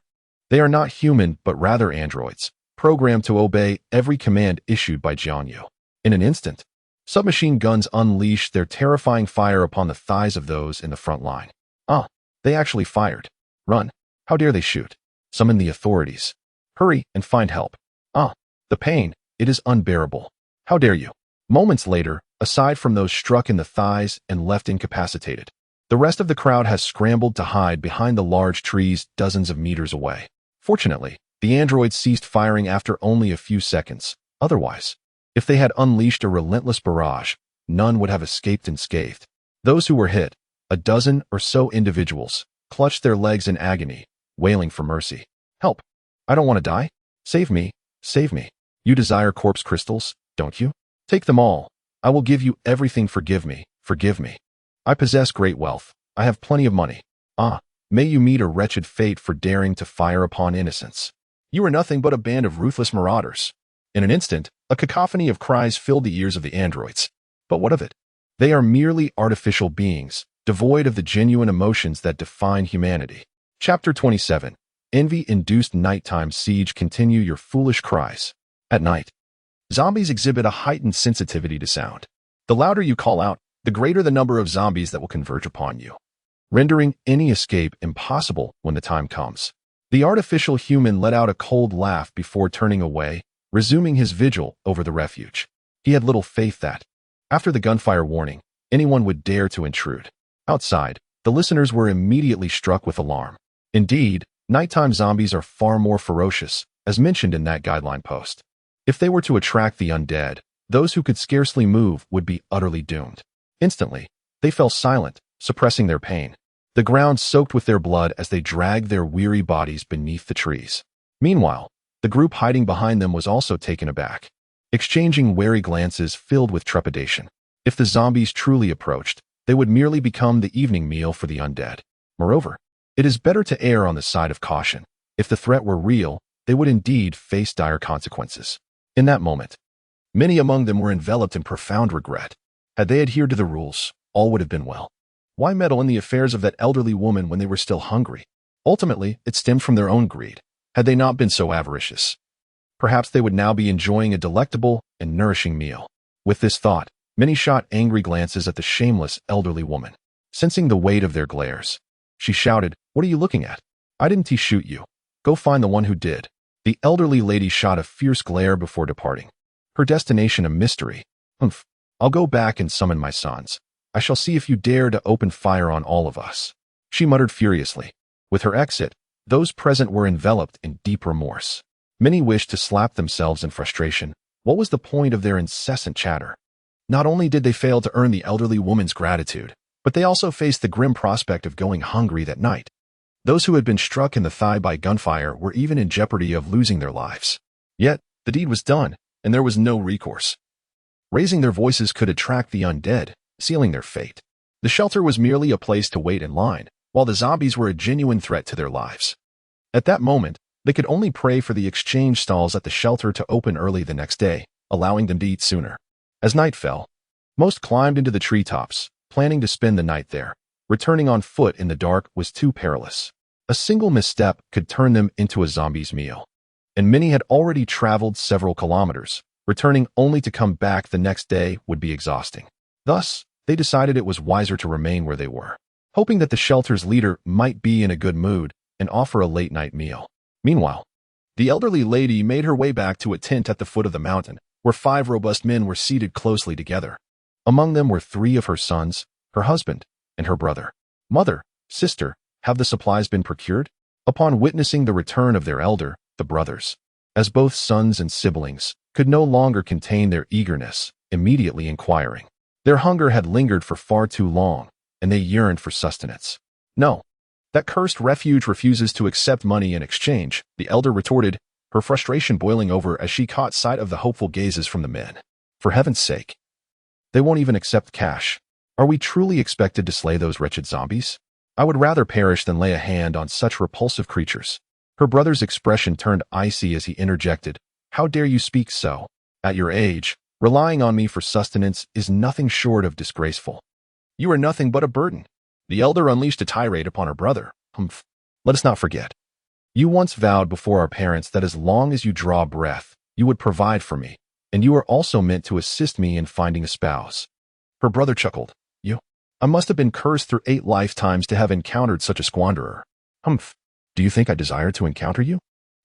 S1: They are not human, but rather androids, programmed to obey every command issued by Jiang Yu. In an instant, submachine guns unleash their terrifying fire upon the thighs of those in the front line. They actually fired. Run. How dare they shoot? Summon the authorities. Hurry and find help. The pain. It is unbearable. How dare you? Moments later, aside from those struck in the thighs and left incapacitated, the rest of the crowd has scrambled to hide behind the large trees dozens of meters away. Fortunately, the androids ceased firing after only a few seconds. Otherwise, if they had unleashed a relentless barrage, none would have escaped unscathed. Those who were hit, a dozen or so individuals, clutched their legs in agony, wailing for mercy. Help! I don't want to die. Save me. Save me. You desire corpse crystals, don't you? Take them all. I will give you everything. Forgive me. Forgive me. I possess great wealth. I have plenty of money. May you meet a wretched fate for daring to fire upon innocents. You are nothing but a band of ruthless marauders. In an instant, a cacophony of cries filled the ears of the androids. But what of it? They are merely artificial beings, devoid of the genuine emotions that define humanity. Chapter 27. Envy-induced nighttime siege. Continue your foolish cries. At night, zombies exhibit a heightened sensitivity to sound. The louder you call out, the greater the number of zombies that will converge upon you, rendering any escape impossible when the time comes. The artificial human let out a cold laugh before turning away, resuming his vigil over the refuge. He had little faith that, after the gunfire warning, anyone would dare to intrude. Outside, the listeners were immediately struck with alarm. Indeed, nighttime zombies are far more ferocious, as mentioned in that guideline post. If they were to attract the undead, those who could scarcely move would be utterly doomed. Instantly, they fell silent, suppressing their pain. The ground soaked with their blood as they dragged their weary bodies beneath the trees. Meanwhile, the group hiding behind them was also taken aback, exchanging wary glances filled with trepidation. If the zombies truly approached, they would merely become the evening meal for the undead. Moreover, it is better to err on the side of caution. If the threat were real, they would indeed face dire consequences. In that moment, many among them were enveloped in profound regret. Had they adhered to the rules, all would have been well. Why meddle in the affairs of that elderly woman when they were still hungry? Ultimately, it stemmed from their own greed. Had they not been so avaricious, perhaps they would now be enjoying a delectable and nourishing meal. With this thought, many shot angry glances at the shameless elderly woman. Sensing the weight of their glares, she shouted, "What are you looking at? I didn't shoot you. Go find the one who did." The elderly lady shot a fierce glare before departing. Her destination a mystery. I'll go back and summon my sons. I shall see if you dare to open fire on all of us," she muttered furiously. With her exit, those present were enveloped in deep remorse. Many wished to slap themselves in frustration. What was the point of their incessant chatter? Not only did they fail to earn the elderly woman's gratitude, but they also faced the grim prospect of going hungry that night. Those who had been struck in the thigh by gunfire were even in jeopardy of losing their lives. Yet, the deed was done, and there was no recourse. Raising their voices could attract the undead, sealing their fate. The shelter was merely a place to wait in line, while the zombies were a genuine threat to their lives. At that moment, they could only pray for the exchange stalls at the shelter to open early the next day, allowing them to eat sooner. As night fell, most climbed into the treetops, planning to spend the night there. Returning on foot in the dark was too perilous. A single misstep could turn them into a zombie's meal. And many had already traveled several kilometers. Returning only to come back the next day would be exhausting. Thus, they decided it was wiser to remain where they were, hoping that the shelter's leader might be in a good mood and offer a late-night meal. Meanwhile, the elderly lady made her way back to a tent at the foot of the mountain, where 5 robust men were seated closely together. Among them were 3 of her sons, her husband, and her brother. "Mother, sister, have the supplies been procured?" Upon witnessing the return of their elder, the brothers, as both sons and siblings, could no longer contain their eagerness, immediately inquiring. Their hunger had lingered for far too long, and they yearned for sustenance. "No, that cursed refuge refuses to accept money in exchange," the elder retorted, her frustration boiling over as she caught sight of the hopeful gazes from the men. For heaven's sake. They won't even accept cash. Are we truly expected to slay those wretched zombies? I would rather perish than lay a hand on such repulsive creatures. Her brother's expression turned icy as he interjected, "How dare you speak so? At your age, relying on me for sustenance is nothing short of disgraceful. You are nothing but a burden." The elder unleashed a tirade upon her brother. "Humph. Let us not forget. You once vowed before our parents that as long as you draw breath, you would provide for me, and you are also meant to assist me in finding a spouse." Her brother chuckled. "You? I must have been cursed through 8 lifetimes to have encountered such a squanderer." "Humph. Do you think I desire to encounter you?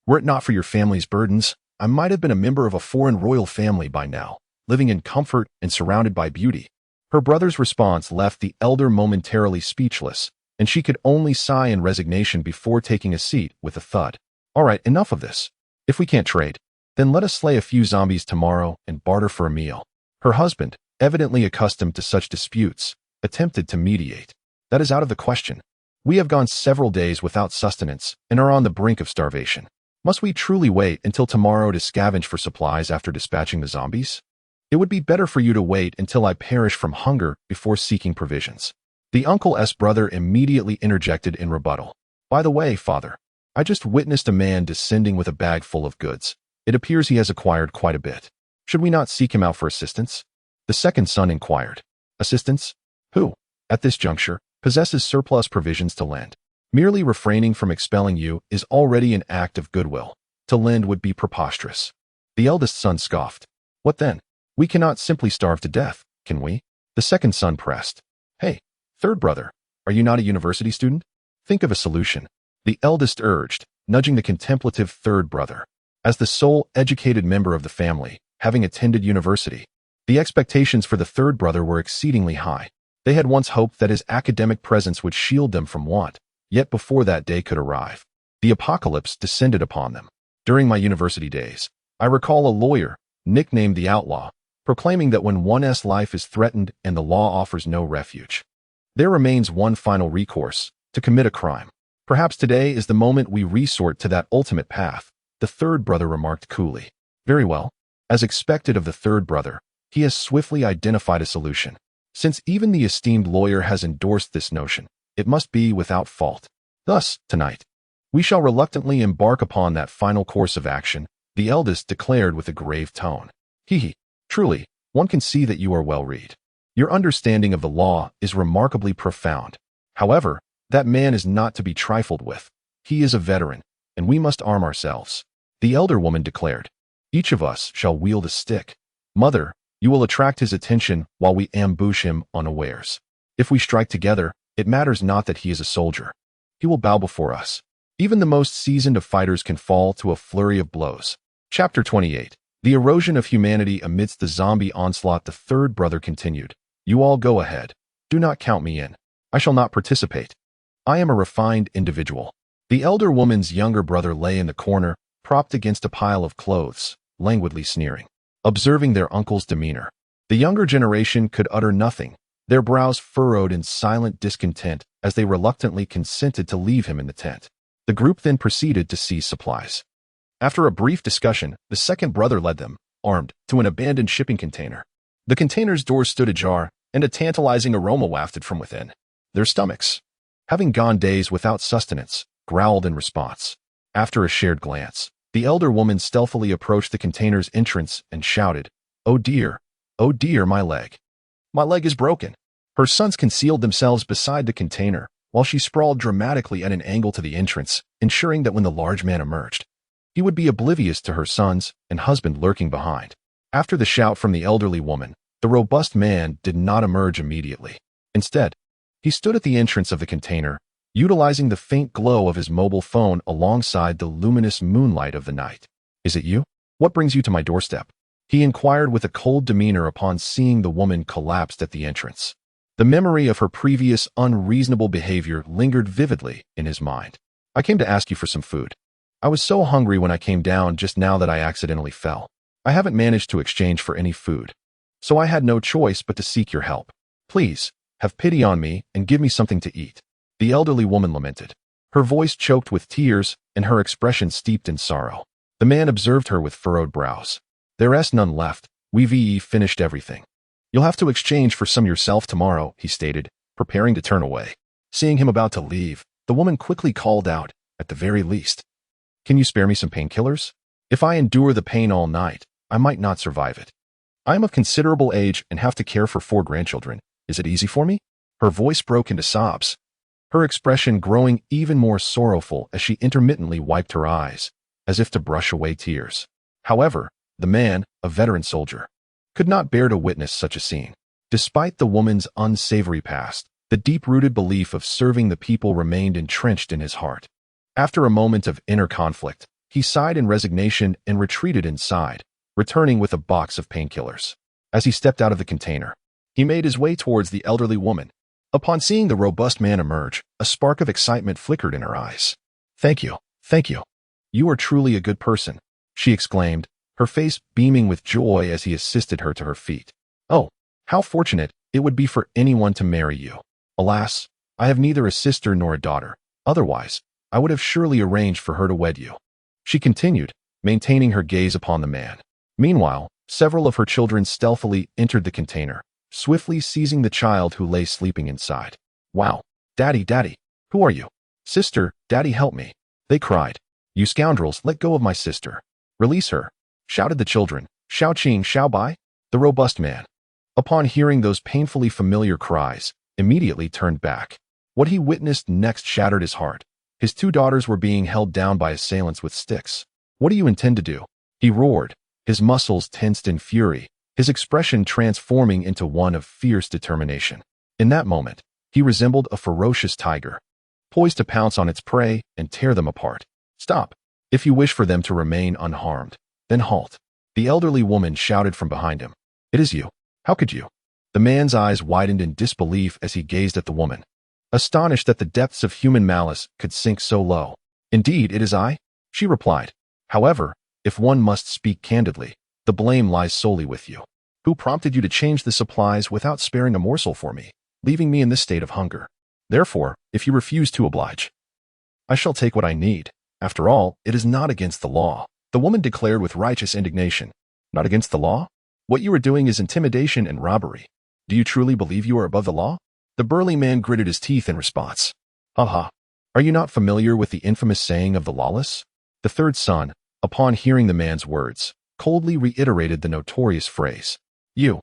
S1: Were it not for your family's burdens, I might have been a member of a foreign royal family by now, living in comfort and surrounded by beauty." Her brother's response left the elder momentarily speechless, and she could only sigh in resignation before taking a seat with a thud. "All right, enough of this. If we can't trade, then let us slay a few zombies tomorrow and barter for a meal." Her husband, evidently accustomed to such disputes, attempted to mediate. "That is out of the question. We have gone several days without sustenance and are on the brink of starvation. Must we truly wait until tomorrow to scavenge for supplies after dispatching the zombies? It would be better for you to wait until I perish from hunger before seeking provisions." The uncle's brother immediately interjected in rebuttal. "By the way, father, I just witnessed a man descending with a bag full of goods. It appears he has acquired quite a bit. Should we not seek him out for assistance?" The second son inquired. "Assistance? Who, at this juncture, possesses surplus provisions to lend? Merely refraining from expelling you is already an act of goodwill. To lend would be preposterous." The eldest son scoffed. "What then? We cannot simply starve to death, can we?" The second son pressed. "Hey, third brother, are you not a university student? Think of a solution," the eldest urged, nudging the contemplative third brother. As the sole educated member of the family, having attended university, the expectations for the third brother were exceedingly high. They had once hoped that his academic presence would shield them from want, yet before that day could arrive, the apocalypse descended upon them. "During my university days, I recall a lawyer, nicknamed the Outlaw, proclaiming that when one's life is threatened and the law offers no refuge, there remains one final recourse: to commit a crime. Perhaps today is the moment we resort to that ultimate path," the third brother remarked coolly. "Very well." As expected of the third brother, he has swiftly identified a solution. Since even the esteemed lawyer has endorsed this notion, it must be without fault. Thus, tonight, we shall reluctantly embark upon that final course of action, the eldest declared with a grave tone. "Hee. Truly, one can see that you are well read. Your understanding of the law is remarkably profound. However, that man is not to be trifled with. He is a veteran, and we must arm ourselves," the elder woman declared. "Each of us shall wield a stick. Mother, you will attract his attention while we ambush him unawares. If we strike together, it matters not that he is a soldier. He will bow before us. Even the most seasoned of fighters can fall to a flurry of blows." Chapter 28. The erosion of humanity amidst the zombie onslaught. The third brother continued. "You all go ahead. Do not count me in. I shall not participate. I am a refined individual." The elder woman's younger brother lay in the corner, propped against a pile of clothes, languidly sneering. Observing their uncle's demeanor, the younger generation could utter nothing, their brows furrowed in silent discontent as they reluctantly consented to leave him in the tent. The group then proceeded to seize supplies. After a brief discussion, the second brother led them, armed, to an abandoned shipping container. The container's door stood ajar, and a tantalizing aroma wafted from within. Their stomachs, having gone days without sustenance, growled in response. After a shared glance, the elder woman stealthily approached the container's entrance and shouted, oh dear, my leg. My leg is broken." Her sons concealed themselves beside the container, while she sprawled dramatically at an angle to the entrance, ensuring that when the large man emerged, he would be oblivious to her sons and husband lurking behind. After the shout from the elderly woman, the robust man did not emerge immediately. Instead, he stood at the entrance of the container, utilizing the faint glow of his mobile phone alongside the luminous moonlight of the night. "Is it you? What brings you to my doorstep?" he inquired with a cold demeanor upon seeing the woman collapsed at the entrance. The memory of her previous unreasonable behavior lingered vividly in his mind. "I came to ask you for some food. I was so hungry when I came down just now that I accidentally fell. I haven't managed to exchange for any food, so I had no choice but to seek your help. Please, have pity on me and give me something to eat," the elderly woman lamented, her voice choked with tears and her expression steeped in sorrow. The man observed her with furrowed brows. There's none left. We've finished everything. You'll have to exchange for some yourself tomorrow, he stated, preparing to turn away. Seeing him about to leave, the woman quickly called out, at the very least. Can you spare me some painkillers? If I endure the pain all night, I might not survive it. I am of considerable age and have to care for 4 grandchildren. Is it easy for me? Her voice broke into sobs, her expression growing even more sorrowful as she intermittently wiped her eyes, as if to brush away tears. However, the man, a veteran soldier, could not bear to witness such a scene. Despite the woman's unsavory past, the deep-rooted belief of serving the people remained entrenched in his heart. After a moment of inner conflict, he sighed in resignation and retreated inside, returning with a box of painkillers. As he stepped out of the container, he made his way towards the elderly woman. Upon seeing the robust man emerge, a spark of excitement flickered in her eyes. Thank you, thank you. You are truly a good person, she exclaimed, her face beaming with joy as he assisted her to her feet. Oh, how fortunate it would be for anyone to marry you. Alas, I have neither a sister nor a daughter. Otherwise, I would have surely arranged for her to wed you. She continued, maintaining her gaze upon the man. Meanwhile, several of her children stealthily entered the container, swiftly seizing the child who lay sleeping inside. Wow, Daddy, Daddy, who are you? Sister, Daddy, help me, they cried. You scoundrels, let go of my sister. Release her, shouted the children. Xiao Qing, Xiao Bai? The robust man, upon hearing those painfully familiar cries, immediately turned back. What he witnessed next shattered his heart. His 2 daughters were being held down by assailants with sticks. What do you intend to do? He roared, his muscles tensed in fury, his expression transforming into one of fierce determination. In that moment, he resembled a ferocious tiger, poised to pounce on its prey and tear them apart. Stop. If you wish for them to remain unharmed, then halt. The elderly woman shouted from behind him. It is you. How could you? The man's eyes widened in disbelief as he gazed at the woman, astonished that the depths of human malice could sink so low. Indeed, it is I, she replied. However, if one must speak candidly, the blame lies solely with you. Who prompted you to change the supplies without sparing a morsel for me, leaving me in this state of hunger? Therefore, if you refuse to oblige, I shall take what I need. After all, it is not against the law, the woman declared with righteous indignation. Not against the law? What you are doing is intimidation and robbery. Do you truly believe you are above the law? The burly man gritted his teeth in response. Ha. Are you not familiar with the infamous saying of the lawless? The 3rd son, upon hearing the man's words, coldly reiterated the notorious phrase. You.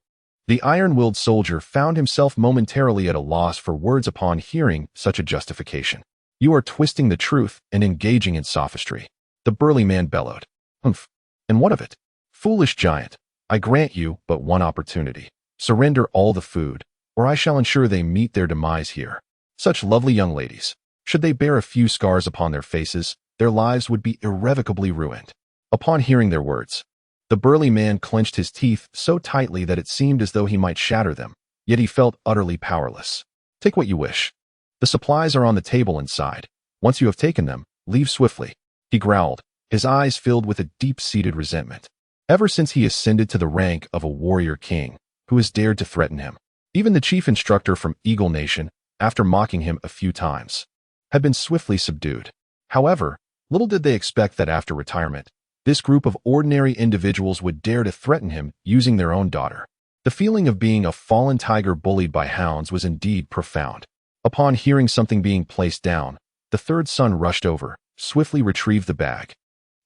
S1: The iron-willed soldier found himself momentarily at a loss for words upon hearing such a justification. You are twisting the truth and engaging in sophistry, the burly man bellowed. Humph. And what of it? Foolish giant, I grant you but one opportunity. Surrender all the food, or I shall ensure they meet their demise here. Such lovely young ladies, should they bear a few scars upon their faces, their lives would be irrevocably ruined. Upon hearing their words, the burly man clenched his teeth so tightly that it seemed as though he might shatter them, yet he felt utterly powerless. Take what you wish. The supplies are on the table inside. Once you have taken them, leave swiftly, he growled, his eyes filled with a deep-seated resentment. Ever since he ascended to the rank of a warrior king, who has dared to threaten him, even the chief instructor from Eagle Nation, after mocking him a few times, had been swiftly subdued. However, little did they expect that after retirement, this group of ordinary individuals would dare to threaten him using their own daughter. The feeling of being a fallen tiger bullied by hounds was indeed profound. Upon hearing something being placed down, the 3rd son rushed over, swiftly retrieved the bag,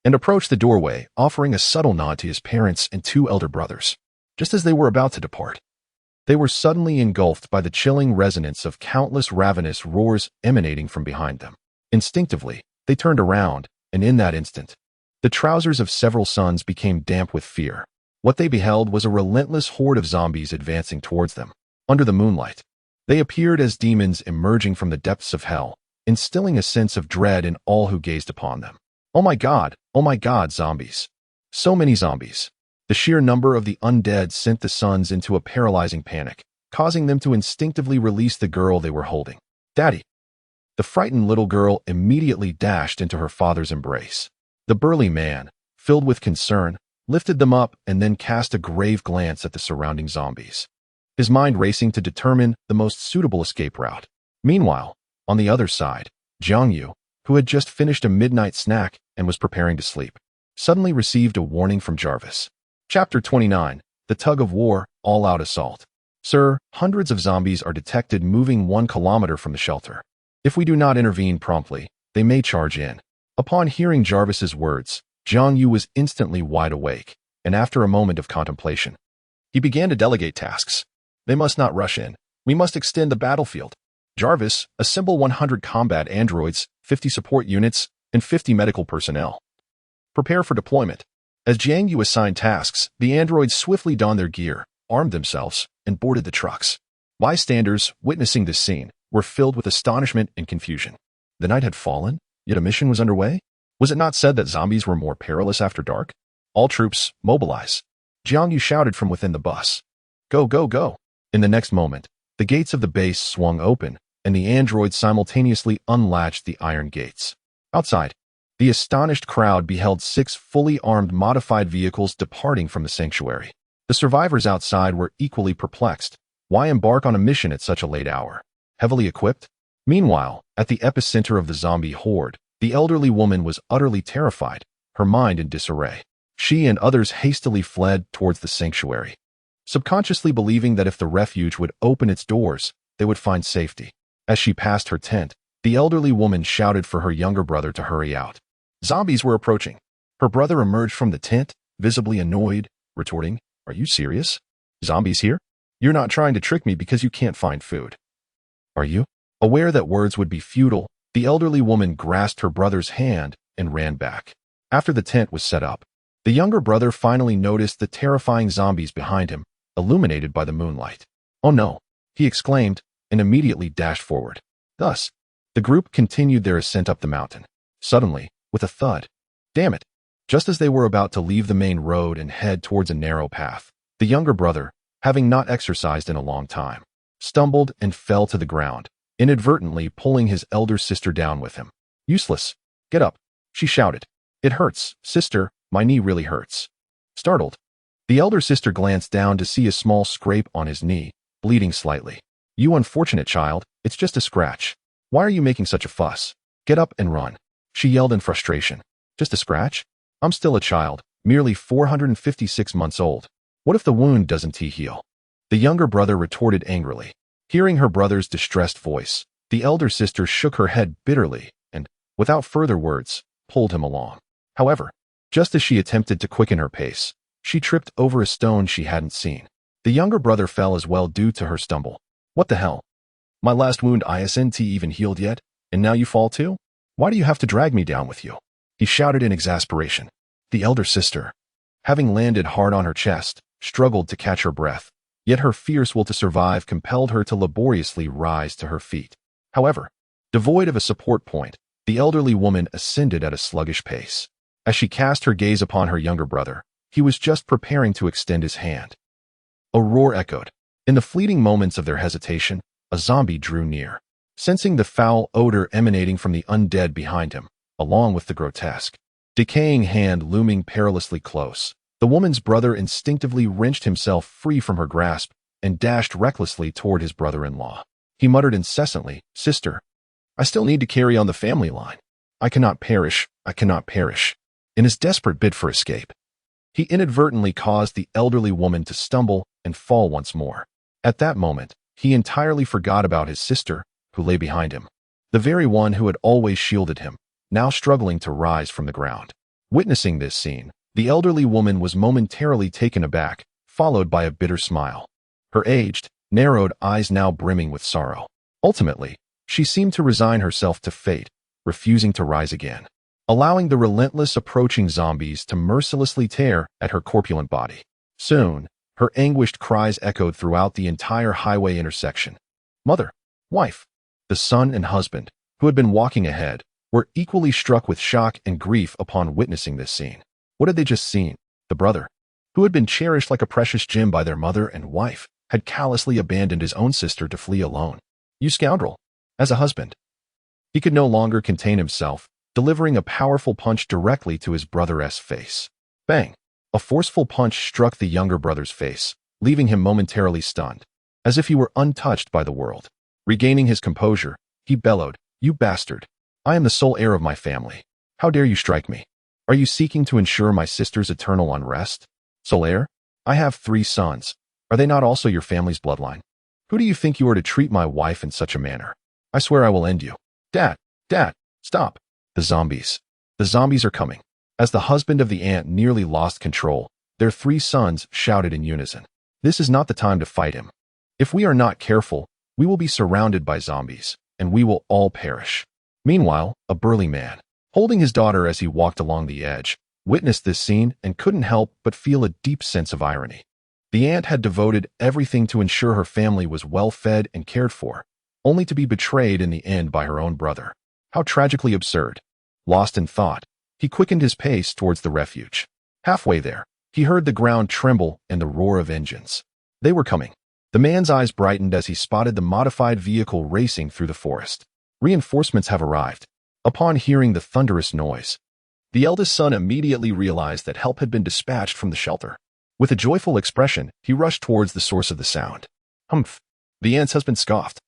S1: and approached the doorway, offering a subtle nod to his parents and 2 elder brothers. Just as they were about to depart, they were suddenly engulfed by the chilling resonance of countless ravenous roars emanating from behind them. Instinctively, they turned around, and in that instant, the trousers of several sons became damp with fear. What they beheld was a relentless horde of zombies advancing towards them. Under the moonlight, they appeared as demons emerging from the depths of hell, instilling a sense of dread in all who gazed upon them. Oh my God, zombies. So many zombies. The sheer number of the undead sent the sons into a paralyzing panic, causing them to instinctively release the girl they were holding. Daddy. The frightened little girl immediately dashed into her father's embrace. The burly man, filled with concern, lifted them up and then cast a grave glance at the surrounding zombies, his mind racing to determine the most suitable escape route. Meanwhile, on the other side, Jiang Yu, who had just finished a midnight snack and was preparing to sleep, suddenly received a warning from Jarvis. Chapter 29. The Tug of War, All-Out Assault. Sir, hundreds of zombies are detected moving 1 kilometer from the shelter. If we do not intervene promptly, they may charge in. Upon hearing Jarvis's words, Jiang Yu was instantly wide awake, and after a moment of contemplation, he began to delegate tasks. They must not rush in. We must extend the battlefield. Jarvis, assemble 100 combat androids, 50 support units, and 50 medical personnel. Prepare for deployment. As Jiang Yu assigned tasks, the androids swiftly donned their gear, armed themselves, and boarded the trucks. Bystanders, witnessing this scene, were filled with astonishment and confusion. The night had fallen, yet a mission was underway? Was it not said that zombies were more perilous after dark? All troops, mobilize. Jiang Yu shouted from within the bus. Go, go, go. In the next moment, the gates of the base swung open, and the androids simultaneously unlatched the iron gates. Outside, the astonished crowd beheld 6 fully armed modified vehicles departing from the sanctuary. The survivors outside were equally perplexed. Why embark on a mission at such a late hour? Heavily equipped? Meanwhile, at the epicenter of the zombie horde, the elderly woman was utterly terrified, her mind in disarray. She and others hastily fled towards the sanctuary, subconsciously believing that if the refuge would open its doors, they would find safety. As she passed her tent, the elderly woman shouted for her younger brother to hurry out. Zombies were approaching. Her brother emerged from the tent, visibly annoyed, retorting, Are you serious? Zombies here? You're not trying to trick me because you can't find food. Are you? Aware that words would be futile, the elderly woman grasped her brother's hand and ran back. After the tent was set up, the younger brother finally noticed the terrifying zombies behind him, illuminated by the moonlight. Oh no, he exclaimed, and immediately dashed forward. Thus, the group continued their ascent up the mountain. Suddenly, with a thud, damn it, just as they were about to leave the main road and head towards a narrow path, the younger brother, having not exercised in a long time, stumbled and fell to the ground, inadvertently pulling his elder sister down with him. Useless. Get up, she shouted. It hurts, sister, my knee really hurts. Startled, the elder sister glanced down to see a small scrape on his knee, bleeding slightly. You unfortunate child, it's just a scratch. Why are you making such a fuss? Get up and run. She yelled in frustration. Just a scratch? I'm still a child, merely 456 months old. What if the wound doesn't heal? The younger brother retorted angrily. Hearing her brother's distressed voice, the elder sister shook her head bitterly and, without further words, pulled him along. However, just as she attempted to quicken her pace, she tripped over a stone she hadn't seen. The younger brother fell as well due to her stumble. What the hell? My last wound isn't even healed yet, and now you fall too? Why do you have to drag me down with you? He shouted in exasperation. The elder sister, having landed hard on her chest, struggled to catch her breath, yet her fierce will to survive compelled her to laboriously rise to her feet. However, devoid of a support point, the elderly woman ascended at a sluggish pace. As she cast her gaze upon her younger brother, he was just preparing to extend his hand. A roar echoed. In the fleeting moments of their hesitation, a zombie drew near. Sensing the foul odor emanating from the undead behind him, along with the grotesque, decaying hand looming perilously close, the woman's brother instinctively wrenched himself free from her grasp and dashed recklessly toward his brother-in-law. He muttered incessantly, Sister, I still need to carry on the family line. I cannot perish, I cannot perish. In his desperate bid for escape, he inadvertently caused the elderly woman to stumble and fall once more. At that moment, he entirely forgot about his sister, who lay behind him, the very one who had always shielded him, now struggling to rise from the ground. Witnessing this scene, the elderly woman was momentarily taken aback, followed by a bitter smile. Her aged, narrowed eyes now brimming with sorrow. Ultimately, she seemed to resign herself to fate, refusing to rise again, allowing the relentless approaching zombies to mercilessly tear at her corpulent body. Soon, her anguished cries echoed throughout the entire highway intersection. Mother, wife, the son and husband, who had been walking ahead, were equally struck with shock and grief upon witnessing this scene. What had they just seen? The brother, who had been cherished like a precious gem by their mother and wife, had callously abandoned his own sister to flee alone. You scoundrel! As a husband, he could no longer contain himself, delivering a powerful punch directly to his brother's face. Bang! A forceful punch struck the younger brother's face, leaving him momentarily stunned, as if he were untouched by the world. Regaining his composure, he bellowed, You bastard! I am the sole heir of my family. How dare you strike me? Are you seeking to ensure my sister's eternal unrest? Solaire, I have 3 sons. Are they not also your family's bloodline? Who do you think you are to treat my wife in such a manner? I swear I will end you. Dad, stop. The zombies. The zombies are coming. As the husband of the ant nearly lost control, their 3 sons shouted in unison. This is not the time to fight him. If we are not careful, we will be surrounded by zombies, and we will all perish. Meanwhile, a burly man, holding his daughter as he walked along the edge, witnessed this scene and couldn't help but feel a deep sense of irony. The ant had devoted everything to ensure her family was well fed and cared for, only to be betrayed in the end by her own brother. How tragically absurd. Lost in thought, he quickened his pace towards the refuge. Halfway there, he heard the ground tremble and the roar of engines. They were coming. The man's eyes brightened as he spotted the modified vehicle racing through the forest. Reinforcements have arrived. Upon hearing the thunderous noise, the eldest son immediately realized that help had been dispatched from the shelter. With a joyful expression, he rushed towards the source of the sound. Humph! The ant's husband scoffed.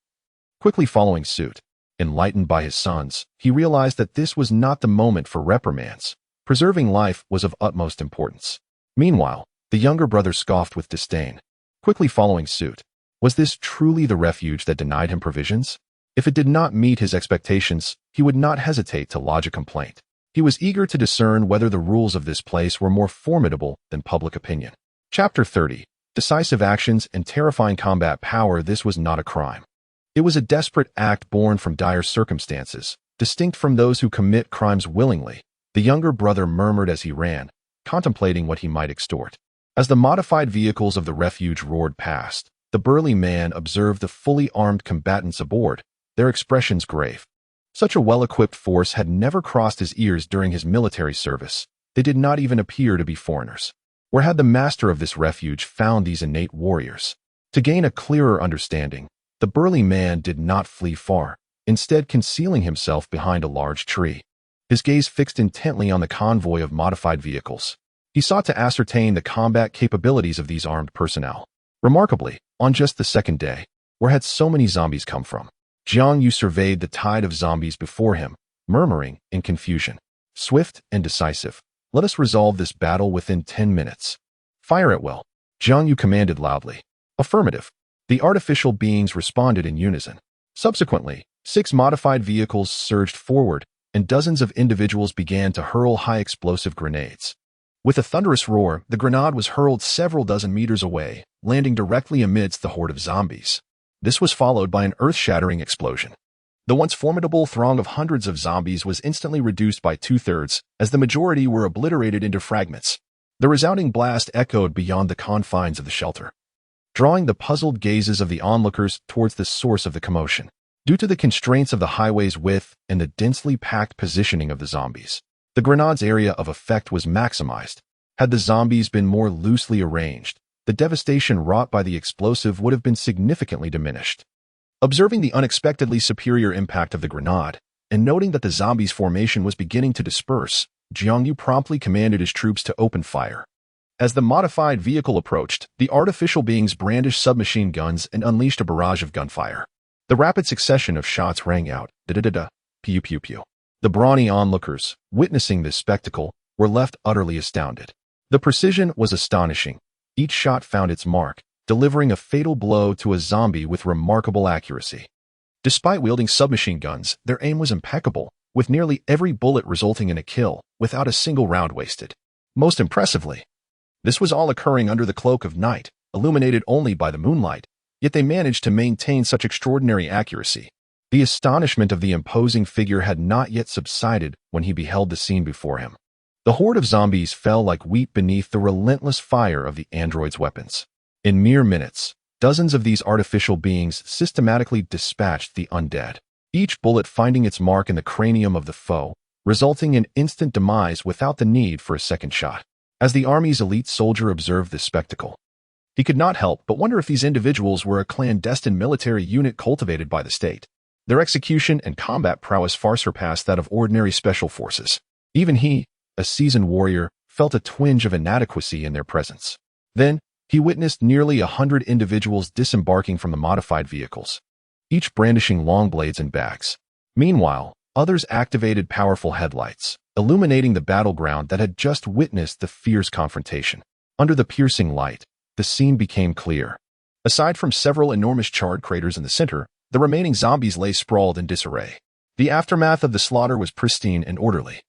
S1: Quickly following suit, enlightened by his sons, he realized that this was not the moment for reprimands. Preserving life was of utmost importance. Meanwhile, the younger brother scoffed with disdain. Quickly following suit, was this truly the refuge that denied him provisions? If it did not meet his expectations, he would not hesitate to lodge a complaint. He was eager to discern whether the rules of this place were more formidable than public opinion. Chapter 30. Decisive actions and terrifying combat power. This was not a crime. It was a desperate act born from dire circumstances, distinct from those who commit crimes willingly. The younger brother murmured as he ran, contemplating what he might extort. As the modified vehicles of the refuge roared past, the burly man observed the fully armed combatants aboard, their expressions grave. Such a well-equipped force had never crossed his ears during his military service. They did not even appear to be foreigners. Where had the master of this refuge found these innate warriors? To gain a clearer understanding, the burly man did not flee far, instead concealing himself behind a large tree. His gaze fixed intently on the convoy of modified vehicles. He sought to ascertain the combat capabilities of these armed personnel. Remarkably, on just the second day, where had so many zombies come from? Jiang Yu surveyed the tide of zombies before him, murmuring in confusion. Swift and decisive. Let us resolve this battle within 10 minutes. Fire at will. Jiang Yu commanded loudly. Affirmative. The artificial beings responded in unison. Subsequently, 6 modified vehicles surged forward, and dozens of individuals began to hurl high-explosive grenades. With a thunderous roar, the grenade was hurled several dozen meters away, landing directly amidst the horde of zombies. This was followed by an earth-shattering explosion. The once formidable throng of hundreds of zombies was instantly reduced by 2/3, as the majority were obliterated into fragments. The resounding blast echoed beyond the confines of the shelter, drawing the puzzled gazes of the onlookers towards the source of the commotion. Due to the constraints of the highway's width and the densely packed positioning of the zombies, the grenade's area of effect was maximized. Had the zombies been more loosely arranged, the devastation wrought by the explosive would have been significantly diminished. Observing the unexpectedly superior impact of the grenade, and noting that the zombies' formation was beginning to disperse, Jiang Yu promptly commanded his troops to open fire. As the modified vehicle approached, the artificial beings brandished submachine guns and unleashed a barrage of gunfire. The rapid succession of shots rang out, da-da-da-da, pew-pew-pew. The brawny onlookers, witnessing this spectacle, were left utterly astounded. The precision was astonishing. Each shot found its mark, delivering a fatal blow to a zombie with remarkable accuracy. Despite wielding submachine guns, their aim was impeccable, with nearly every bullet resulting in a kill, without a single round wasted. Most impressively, this was all occurring under the cloak of night, illuminated only by the moonlight, yet they managed to maintain such extraordinary accuracy. The astonishment of the imposing figure had not yet subsided when he beheld the scene before him. The horde of zombies fell like wheat beneath the relentless fire of the android's weapons. In mere minutes, dozens of these artificial beings systematically dispatched the undead, each bullet finding its mark in the cranium of the foe, resulting in instant demise without the need for a second shot. As the army's elite soldier observed this spectacle, he could not help but wonder if these individuals were a clandestine military unit cultivated by the state. Their execution and combat prowess far surpassed that of ordinary special forces. Even he, a seasoned warrior, felt a twinge of inadequacy in their presence. Then, he witnessed nearly 100 individuals disembarking from the modified vehicles, each brandishing long blades and bags. Meanwhile, others activated powerful headlights, illuminating the battleground that had just witnessed the fierce confrontation. Under the piercing light, the scene became clear. Aside from several enormous charred craters in the center, the remaining zombies lay sprawled in disarray. The aftermath of the slaughter was pristine and orderly,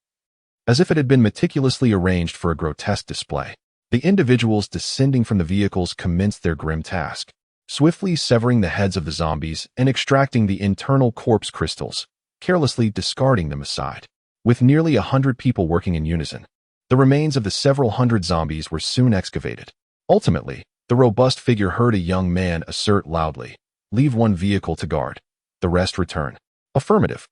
S1: as if it had been meticulously arranged for a grotesque display. The individuals descending from the vehicles commenced their grim task, swiftly severing the heads of the zombies and extracting the internal corpse crystals, carelessly discarding them aside. With nearly 100 people working in unison, the remains of the several hundred zombies were soon excavated. Ultimately, the robust figure heard a young man assert loudly, "Leave one vehicle to guard. The rest return." Affirmative.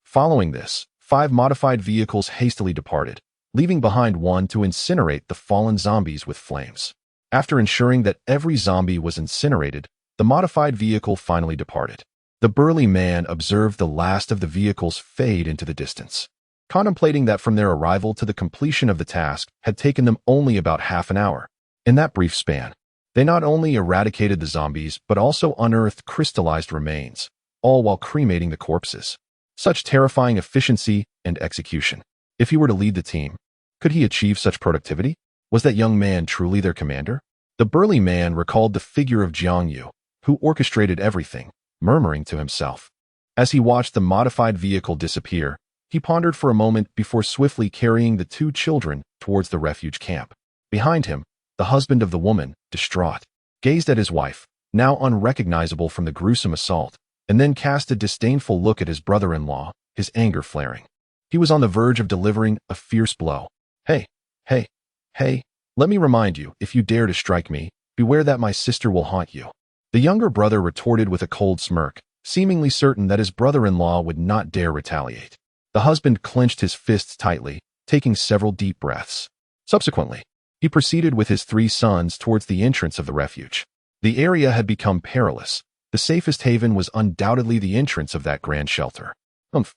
S1: Following this, 5 modified vehicles hastily departed, leaving behind one to incinerate the fallen zombies with flames. After ensuring that every zombie was incinerated, the modified vehicle finally departed. The burly man observed the last of the vehicles fade into the distance, contemplating that from their arrival to the completion of the task had taken them only about half an hour. In that brief span, they not only eradicated the zombies but also unearthed crystallized remains, all while cremating the corpses. Such terrifying efficiency and execution. If he were to lead the team, could he achieve such productivity? Was that young man truly their commander? The burly man recalled the figure of Jiang Yu, who orchestrated everything, murmuring to himself. As he watched the modified vehicle disappear, he pondered for a moment before swiftly carrying the 2 children towards the refuge camp. Behind him, the husband of the woman, distraught, gazed at his wife, now unrecognizable from the gruesome assault, and then cast a disdainful look at his brother-in-law, his anger flaring. He was on the verge of delivering a fierce blow. Hey, let me remind you, if you dare to strike me, beware that my sister will haunt you." The younger brother retorted with a cold smirk, seemingly certain that his brother-in-law would not dare retaliate. The husband clenched his fists tightly, taking several deep breaths. Subsequently, he proceeded with his 3 sons towards the entrance of the refuge. The area had become perilous. The safest haven was undoubtedly the entrance of that grand shelter. Humph.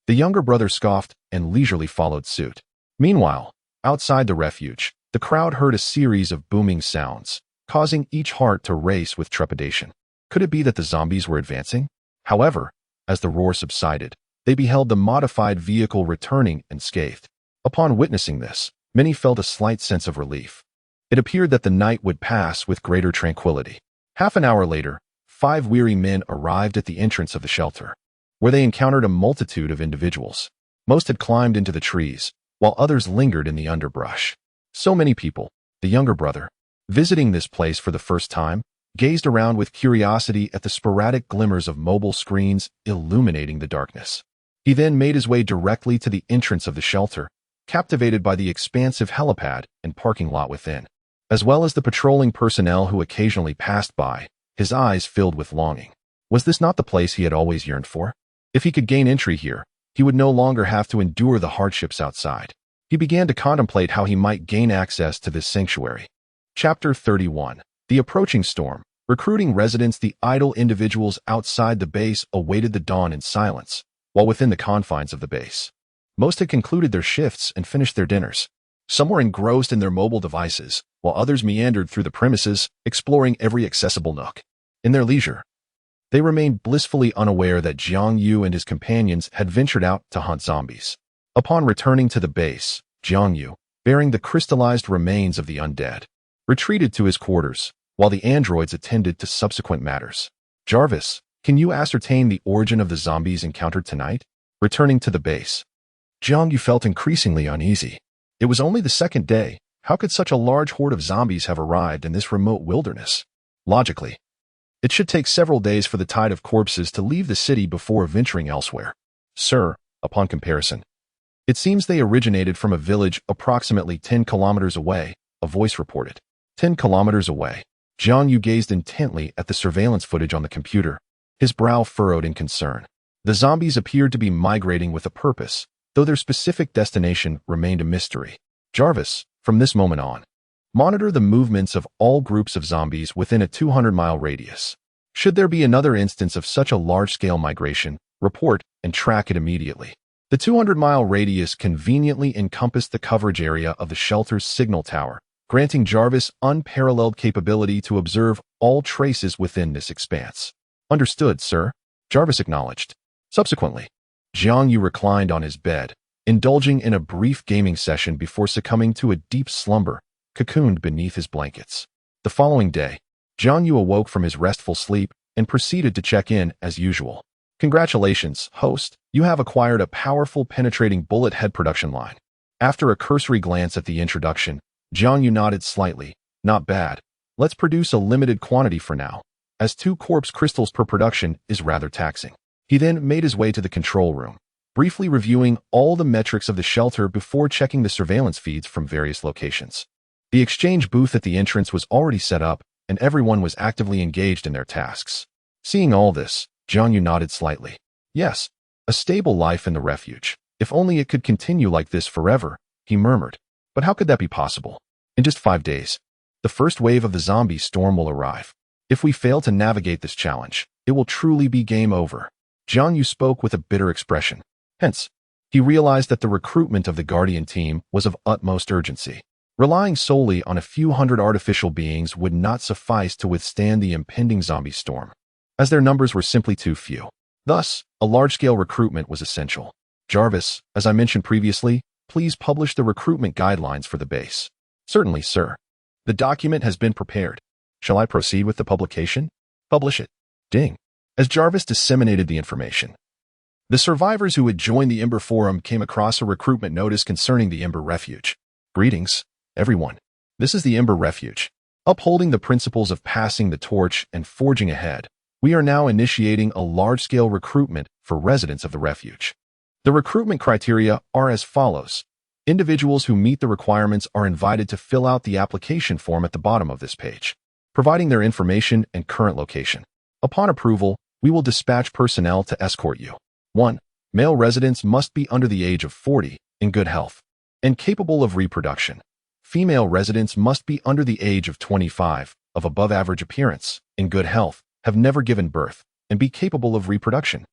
S1: The younger brother scoffed and leisurely followed suit. Meanwhile, outside the refuge, the crowd heard a series of booming sounds, causing each heart to race with trepidation. Could it be that the zombies were advancing? However, as the roar subsided, they beheld the modified vehicle returning unscathed. Upon witnessing this, many felt a slight sense of relief. It appeared that the night would pass with greater tranquility. Half an hour later, 5 weary men arrived at the entrance of the shelter, where they encountered a multitude of individuals. Most had climbed into the trees, while others lingered in the underbrush. So many people, the younger brother, visiting this place for the first time, gazed around with curiosity at the sporadic glimmers of mobile screens illuminating the darkness. He then made his way directly to the entrance of the shelter, captivated by the expansive helipad and parking lot within, as well as the patrolling personnel who occasionally passed by. His eyes filled with longing. Was this not the place he had always yearned for? If he could gain entry here, he would no longer have to endure the hardships outside. He began to contemplate how he might gain access to this sanctuary. Chapter 31. The approaching storm. Recruiting residents. The idle individuals outside the base awaited the dawn in silence, while within the confines of the base, most had concluded their shifts and finished their dinners. Some were engrossed in their mobile devices, while others meandered through the premises, exploring every accessible nook. In their leisure, they remained blissfully unaware that Jiang Yu and his companions had ventured out to hunt zombies. Upon returning to the base, Jiang Yu, bearing the crystallized remains of the undead, retreated to his quarters, while the androids attended to subsequent matters. "Jarvis, can you ascertain the origin of the zombies encountered tonight?" Returning to the base, Jiang Yu felt increasingly uneasy. It was only the second day. How could such a large horde of zombies have arrived in this remote wilderness? Logically, it should take several days for the tide of corpses to leave the city before venturing elsewhere. "Sir, upon comparison, it seems they originated from a village approximately 10 kilometers away," a voice reported. 10 kilometers away. Jiang Yu gazed intently at the surveillance footage on the computer, his brow furrowed in concern. The zombies appeared to be migrating with a purpose, though their specific destination remained a mystery. "Jarvis, from this moment on, monitor the movements of all groups of zombies within a 200-mile radius. Should there be another instance of such a large-scale migration, report and track it immediately." The 200-mile radius conveniently encompassed the coverage area of the shelter's signal tower, granting Jarvis unparalleled capability to observe all traces within this expanse. "Understood, sir," Jarvis acknowledged. Subsequently, Jiang Yu reclined on his bed, indulging in a brief gaming session before succumbing to a deep slumber, cocooned beneath his blankets. The following day, Jiang Yu awoke from his restful sleep and proceeded to check in as usual. Congratulations, host, you have acquired a powerful penetrating bullet head production line. After a cursory glance at the introduction, Jiang Yu nodded slightly. Not bad. Let's produce a limited quantity for now, as 2 corpse crystals per production is rather taxing. He then made his way to the control room, briefly reviewing all the metrics of the shelter before checking the surveillance feeds from various locations. The exchange booth at the entrance was already set up, and everyone was actively engaged in their tasks. Seeing all this, Jiang Yu nodded slightly. Yes, a stable life in the refuge. If only it could continue like this forever, he murmured. But how could that be possible? In just 5 days, the first wave of the zombie storm will arrive. If we fail to navigate this challenge, it will truly be game over. Jiang Yu spoke with a bitter expression. Hence, he realized that the recruitment of the Guardian team was of utmost urgency. Relying solely on a few hundred artificial beings would not suffice to withstand the impending zombie storm, as their numbers were simply too few. Thus, a large-scale recruitment was essential. Jarvis, as I mentioned previously, please publish the recruitment guidelines for the base. Certainly, sir. The document has been prepared. Shall I proceed with the publication? Publish it. Ding. As Jarvis disseminated the information, the survivors who had joined the Ember Forum came across a recruitment notice concerning the Ember Refuge. Greetings, everyone. This is the Ember Refuge. Upholding the principles of passing the torch and forging ahead, we are now initiating a large-scale recruitment for residents of the refuge. The recruitment criteria are as follows. Individuals who meet the requirements are invited to fill out the application form at the bottom of this page, providing their information and current location. Upon approval, we will dispatch personnel to escort you. 1. Male residents must be under the age of 40, in good health, and capable of reproduction. Female residents must be under the age of 25, of above-average appearance, in good health, have never given birth, and be capable of reproduction.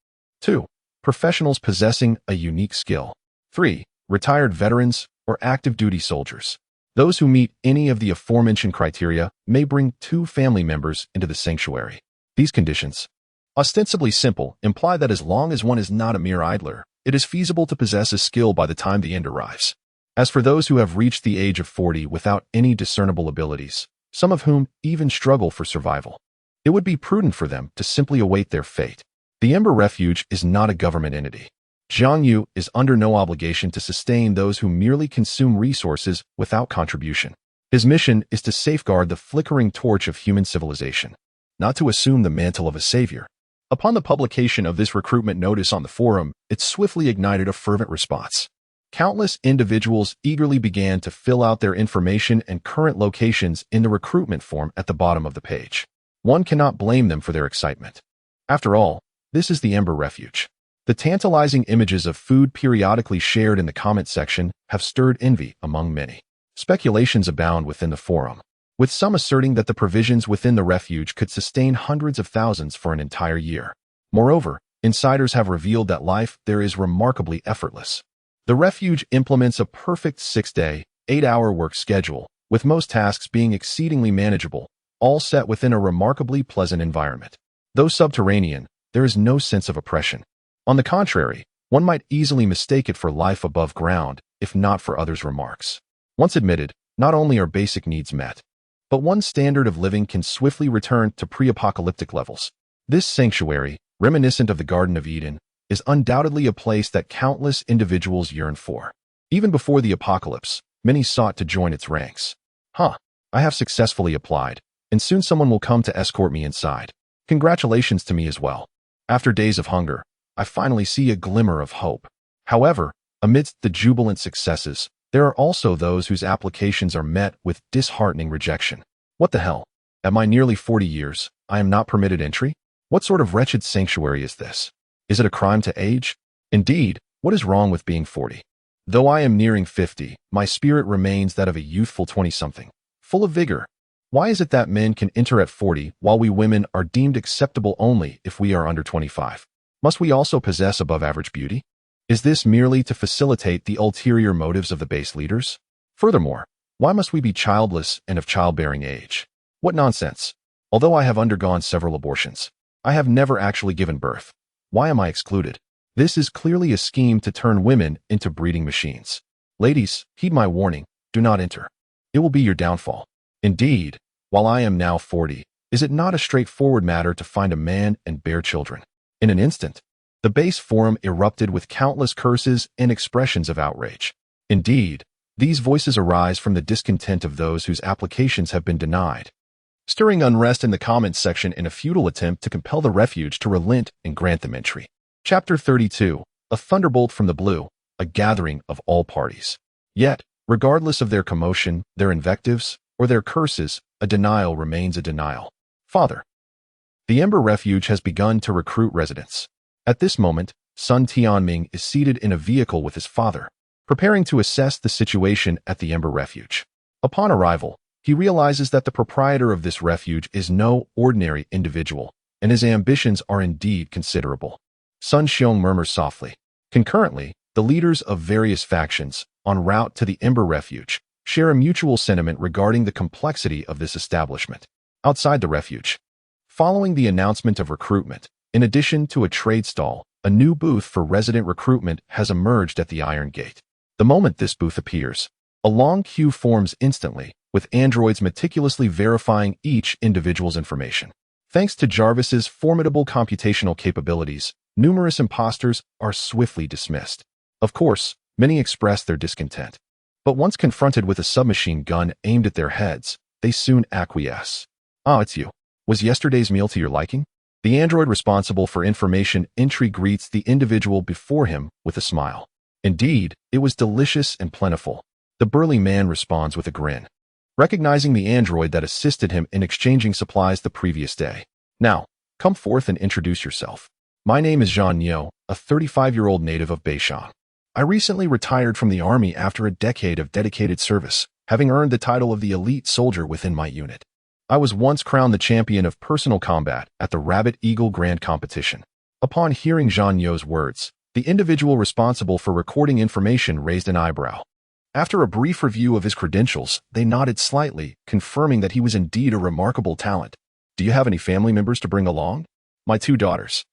S1: 2. Professionals possessing a unique skill. 3. Retired veterans or active duty soldiers. Those who meet any of the aforementioned criteria may bring 2 family members into the sanctuary. These conditions, ostensibly simple, imply that as long as one is not a mere idler, it is feasible to possess a skill by the time the end arrives. As for those who have reached the age of 40 without any discernible abilities, some of whom even struggle for survival, it would be prudent for them to simply await their fate. The Ember Refuge is not a government entity. Jiang Yu is under no obligation to sustain those who merely consume resources without contribution. His mission is to safeguard the flickering torch of human civilization, not to assume the mantle of a savior. Upon the publication of this recruitment notice on the forum, it swiftly ignited a fervent response. Countless individuals eagerly began to fill out their information and current locations in the recruitment form at the bottom of the page. One cannot blame them for their excitement. After all, this is the Ember Refuge. The tantalizing images of food periodically shared in the comment section have stirred envy among many. Speculations abound within the forum, with some asserting that the provisions within the refuge could sustain hundreds of thousands for an entire year. Moreover, insiders have revealed that life there is remarkably effortless. The refuge implements a perfect 6-day, 8-hour work schedule, with most tasks being exceedingly manageable, all set within a remarkably pleasant environment. Though subterranean, there is no sense of oppression. On the contrary, one might easily mistake it for life above ground, if not for others' remarks. Once admitted, not only are basic needs met, but one's standard of living can swiftly return to pre-apocalyptic levels. This sanctuary, reminiscent of the Garden of Eden, is undoubtedly a place that countless individuals yearn for. Even before the apocalypse, many sought to join its ranks. I have successfully applied, and soon someone will come to escort me inside. Congratulations to me as well. After days of hunger, I finally see a glimmer of hope. However, amidst the jubilant successes, there are also those whose applications are met with disheartening rejection. What the hell? At my nearly 40 years, I am not permitted entry? What sort of wretched sanctuary is this? Is it a crime to age? Indeed, what is wrong with being 40? Though I am nearing 50, my spirit remains that of a youthful 20-something, full of vigor. Why is it that men can enter at 40 while we women are deemed acceptable only if we are under 25? Must we also possess above-average beauty? Is this merely to facilitate the ulterior motives of the base leaders? Furthermore, why must we be childless and of childbearing age? What nonsense! Although I have undergone several abortions, I have never actually given birth. Why am I excluded? This is clearly a scheme to turn women into breeding machines. Ladies, heed my warning, do not enter. It will be your downfall. Indeed, while I am now 40, is it not a straightforward matter to find a man and bear children? In an instant, the base forum erupted with countless curses and expressions of outrage. Indeed, these voices arise from the discontent of those whose applications have been denied, stirring unrest in the comments section in a futile attempt to compel the refuge to relent and grant them entry. Chapter 32, A Thunderbolt from the Blue, a gathering of all parties. Yet, regardless of their commotion, their invectives, or their curses, a denial remains a denial. Father. The Ember Refuge has begun to recruit residents. At this moment, Sun Tianming is seated in a vehicle with his father, preparing to assess the situation at the Ember Refuge. Upon arrival, he realizes that the proprietor of this refuge is no ordinary individual, and his ambitions are indeed considerable. Sun Xiong murmurs softly. Concurrently, the leaders of various factions, en route to the Ember Refuge, share a mutual sentiment regarding the complexity of this establishment. Outside the refuge, following the announcement of recruitment, in addition to a trade stall, a new booth for resident recruitment has emerged at the Iron Gate. The moment this booth appears, a long queue forms instantly, with androids meticulously verifying each individual's information. Thanks to Jarvis's formidable computational capabilities, numerous imposters are swiftly dismissed. Of course, many express their discontent. But once confronted with a submachine gun aimed at their heads, they soon acquiesce. Ah, it's you. Was yesterday's meal to your liking? The android responsible for information entry greets the individual before him with a smile. Indeed, it was delicious and plentiful. The burly man responds with a grin, recognizing the android that assisted him in exchanging supplies the previous day. Now, come forth and introduce yourself. My name is Jiang Yu, a 35-year-old native of Beishan. I recently retired from the army after a decade of dedicated service, having earned the title of the elite soldier within my unit. I was once crowned the champion of personal combat at the Rabbit Eagle Grand Competition. Upon hearing Jiang Yu's words, the individual responsible for recording information raised an eyebrow. After a brief review of his credentials, they nodded slightly, confirming that he was indeed a remarkable talent. Do you have any family members to bring along? My 2 daughters.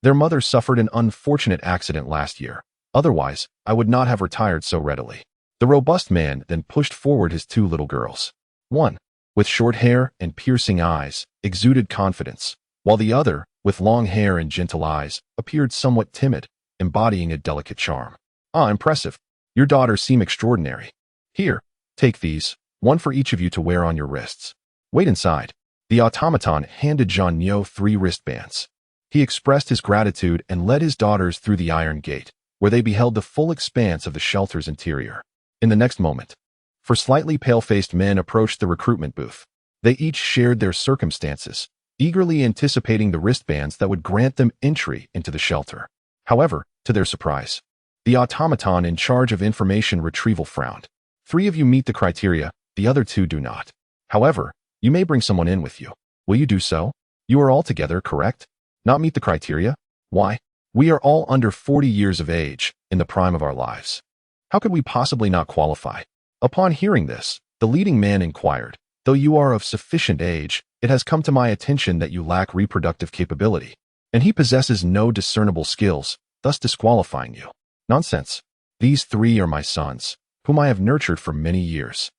S1: Their mother suffered an unfortunate accident last year. Otherwise, I would not have retired so readily. The robust man then pushed forward his 2 little girls. One, with short hair and piercing eyes, exuded confidence, while the other, with long hair and gentle eyes, appeared somewhat timid, embodying a delicate charm. Ah, impressive. Your daughters seem extraordinary. Here, take these, one for each of you to wear on your wrists. Wait inside. The automaton handed Jiang Yu 3 wristbands. He expressed his gratitude and led his daughters through the Iron Gate, where they beheld the full expanse of the shelter's interior. In the next moment, 4 slightly pale-faced men approached the recruitment booth. They each shared their circumstances, eagerly anticipating the wristbands that would grant them entry into the shelter. However, to their surprise, the automaton in charge of information retrieval frowned. 3 of you meet the criteria, the other 2 do not. However, you may bring someone in with you. Will you do so? You are all together, correct? Not meet the criteria? Why? We are all under 40 years of age, in the prime of our lives. How could we possibly not qualify? Upon hearing this, the leading man inquired, though you are of sufficient age, it has come to my attention that you lack reproductive capability, and he possesses no discernible skills, thus disqualifying you. Nonsense. These 3 are my sons, whom I have nurtured for many years.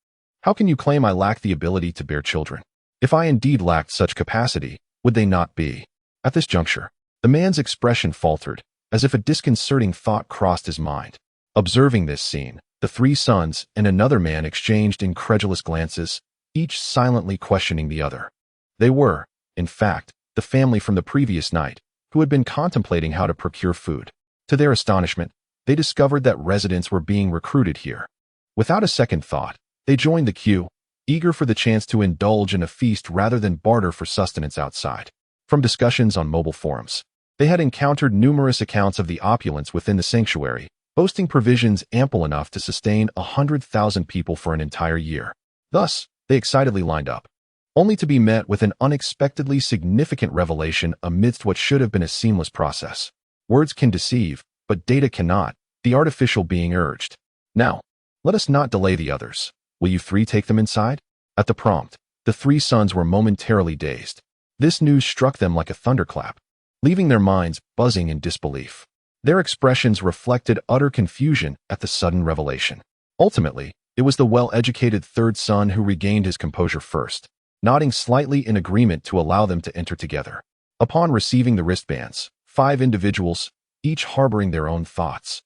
S1: How can you claim I lack the ability to bear children? If I indeed lacked such capacity, would they not be? At this juncture, the man's expression faltered, as if a disconcerting thought crossed his mind. Observing this scene, the 3 sons and another man exchanged incredulous glances, each silently questioning the other. They were, in fact, the family from the previous night, who had been contemplating how to procure food. To their astonishment, they discovered that residents were being recruited here. Without a second thought, they joined the queue, eager for the chance to indulge in a feast rather than barter for sustenance outside. From discussions on mobile forums, they had encountered numerous accounts of the opulence within the sanctuary, boasting provisions ample enough to sustain 100,000 people for an entire year. Thus, they excitedly lined up, only to be met with an unexpectedly significant revelation amidst what should have been a seamless process. Words can deceive, but data cannot, the artificial being urged. Now, let us not delay the others. Will you 3 take them inside? At the prompt, the 3 sons were momentarily dazed. This news struck them like a thunderclap, leaving their minds buzzing in disbelief. Their expressions reflected utter confusion at the sudden revelation. Ultimately, it was the well-educated third son who regained his composure first, nodding slightly in agreement to allow them to enter together. Upon receiving the wristbands, 5 individuals, each harboring their own thoughts,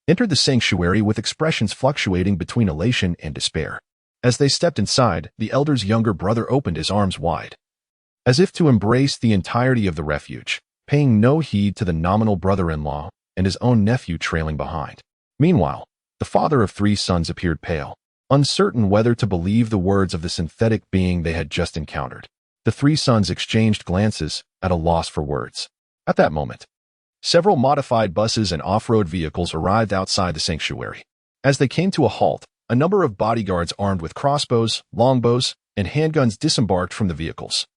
S1: entered the sanctuary with expressions fluctuating between elation and despair. As they stepped inside, the elder's younger brother opened his arms wide, as if to embrace the entirety of the refuge, paying no heed to the nominal brother-in-law and his own nephew trailing behind. Meanwhile, the father of 3 sons appeared pale, uncertain whether to believe the words of the synthetic being they had just encountered. The 3 sons exchanged glances, at a loss for words. At that moment, several modified buses and off-road vehicles arrived outside the sanctuary. As they came to a halt, a number of bodyguards armed with crossbows, longbows, and handguns disembarked from the vehicles.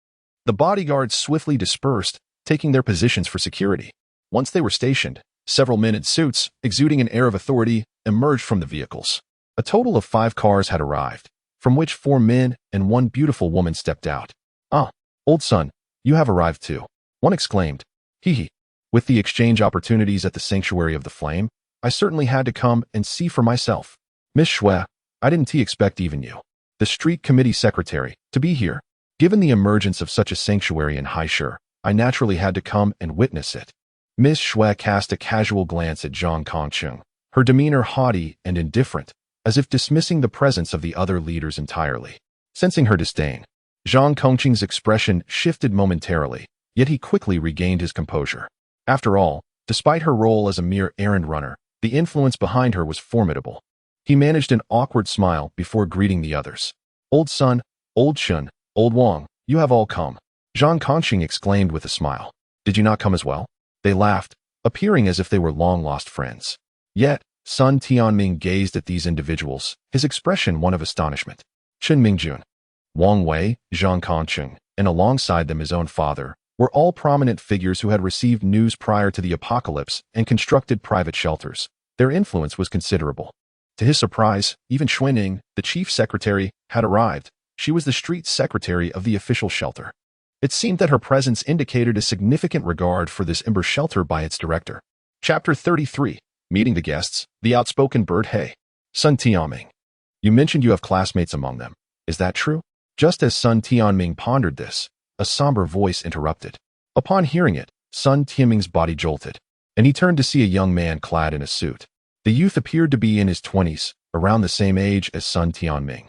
S1: The bodyguards swiftly dispersed, taking their positions for security. Once they were stationed, several men in suits, exuding an air of authority, emerged from the vehicles. A total of 5 cars had arrived, from which 4 men and 1 beautiful woman stepped out. "Ah, old son, you have arrived too," one exclaimed. "Hee. With the exchange opportunities at the Sanctuary of the Flame, I certainly had to come and see for myself. Miss Shui, I didn't expect even you, the street committee secretary, to be here. Given the emergence of such a sanctuary in Haisher, I naturally had to come and witness it." Miss Shui cast a casual glance at Zhang Kongqing, her demeanor haughty and indifferent, as if dismissing the presence of the other leaders entirely. Sensing her disdain, Zhang Kongqing's expression shifted momentarily, yet he quickly regained his composure. After all, despite her role as a mere errand runner, the influence behind her was formidable. He managed an awkward smile before greeting the others. "Old Sun, Old Shun, Old Wang, you have all come," Zhang Kongqing exclaimed with a smile. "Did you not come as well?" They laughed, appearing as if they were long-lost friends. Yet, Sun Tianming gazed at these individuals, his expression one of astonishment. Chen Mingjun, Wang Wei, Zhang Kongqing, and alongside them his own father, were all prominent figures who had received news prior to the apocalypse and constructed private shelters. Their influence was considerable. To his surprise, even Xuanning, the chief secretary, had arrived. She was the street secretary of the official shelter. It seemed that her presence indicated a significant regard for this ember shelter by its director. Chapter 33. Meeting the guests, the outspoken bird. "Hey, Sun Tianming, you mentioned you have classmates among them. Is that true?" Just as Sun Tianming pondered this, a somber voice interrupted. Upon hearing it, Sun Tianming's body jolted, and he turned to see a young man clad in a suit. The youth appeared to be in his 20s, around the same age as Sun Tianming,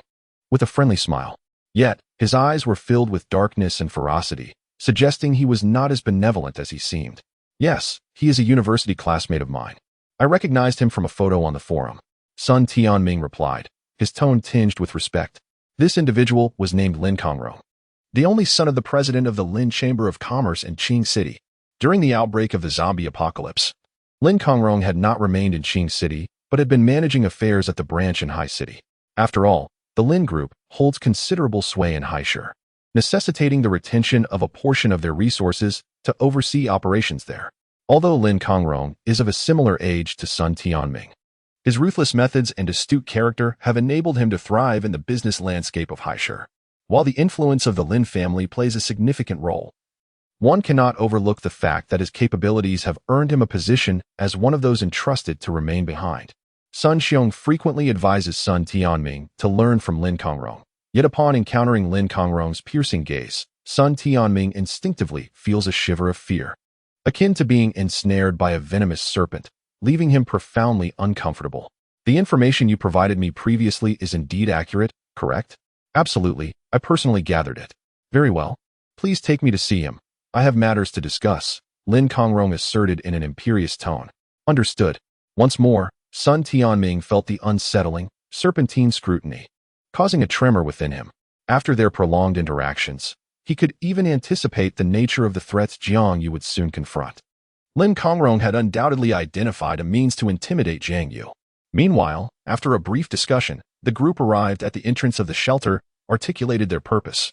S1: with a friendly smile. Yet, his eyes were filled with darkness and ferocity, suggesting he was not as benevolent as he seemed. "Yes, he is a university classmate of mine. I recognized him from a photo on the forum," Sun Tianming replied, his tone tinged with respect. This individual was named Lin Kongrong, the only son of the president of the Lin Chamber of Commerce in Qing City. During the outbreak of the zombie apocalypse, Lin Kongrong had not remained in Qing City, but had been managing affairs at the branch in Hai City. After all, the Lin Group holds considerable sway in Haisher, necessitating the retention of a portion of their resources to oversee operations there. Although Lin Kongrong is of a similar age to Sun Tianming, his ruthless methods and astute character have enabled him to thrive in the business landscape of Haisher. While the influence of the Lin family plays a significant role, one cannot overlook the fact that his capabilities have earned him a position as one of those entrusted to remain behind. Sun Xiong frequently advises Sun Tianming to learn from Lin Kongrong. Yet upon encountering Lin Kongrong's piercing gaze, Sun Tianming instinctively feels a shiver of fear, akin to being ensnared by a venomous serpent, leaving him profoundly uncomfortable. "The information you provided me previously is indeed accurate, correct?" "Absolutely, I personally gathered it." "Very well. Please take me to see him. I have matters to discuss," Lin Kongrong asserted in an imperious tone. "Understood." Once more, Sun Tianming felt the unsettling, serpentine scrutiny, causing a tremor within him. After their prolonged interactions, he could even anticipate the nature of the threats Jiang Yu would soon confront. Lin Kongrong had undoubtedly identified a means to intimidate Jiang Yu. Meanwhile, after a brief discussion, the group arrived at the entrance of the shelter, articulated their purpose,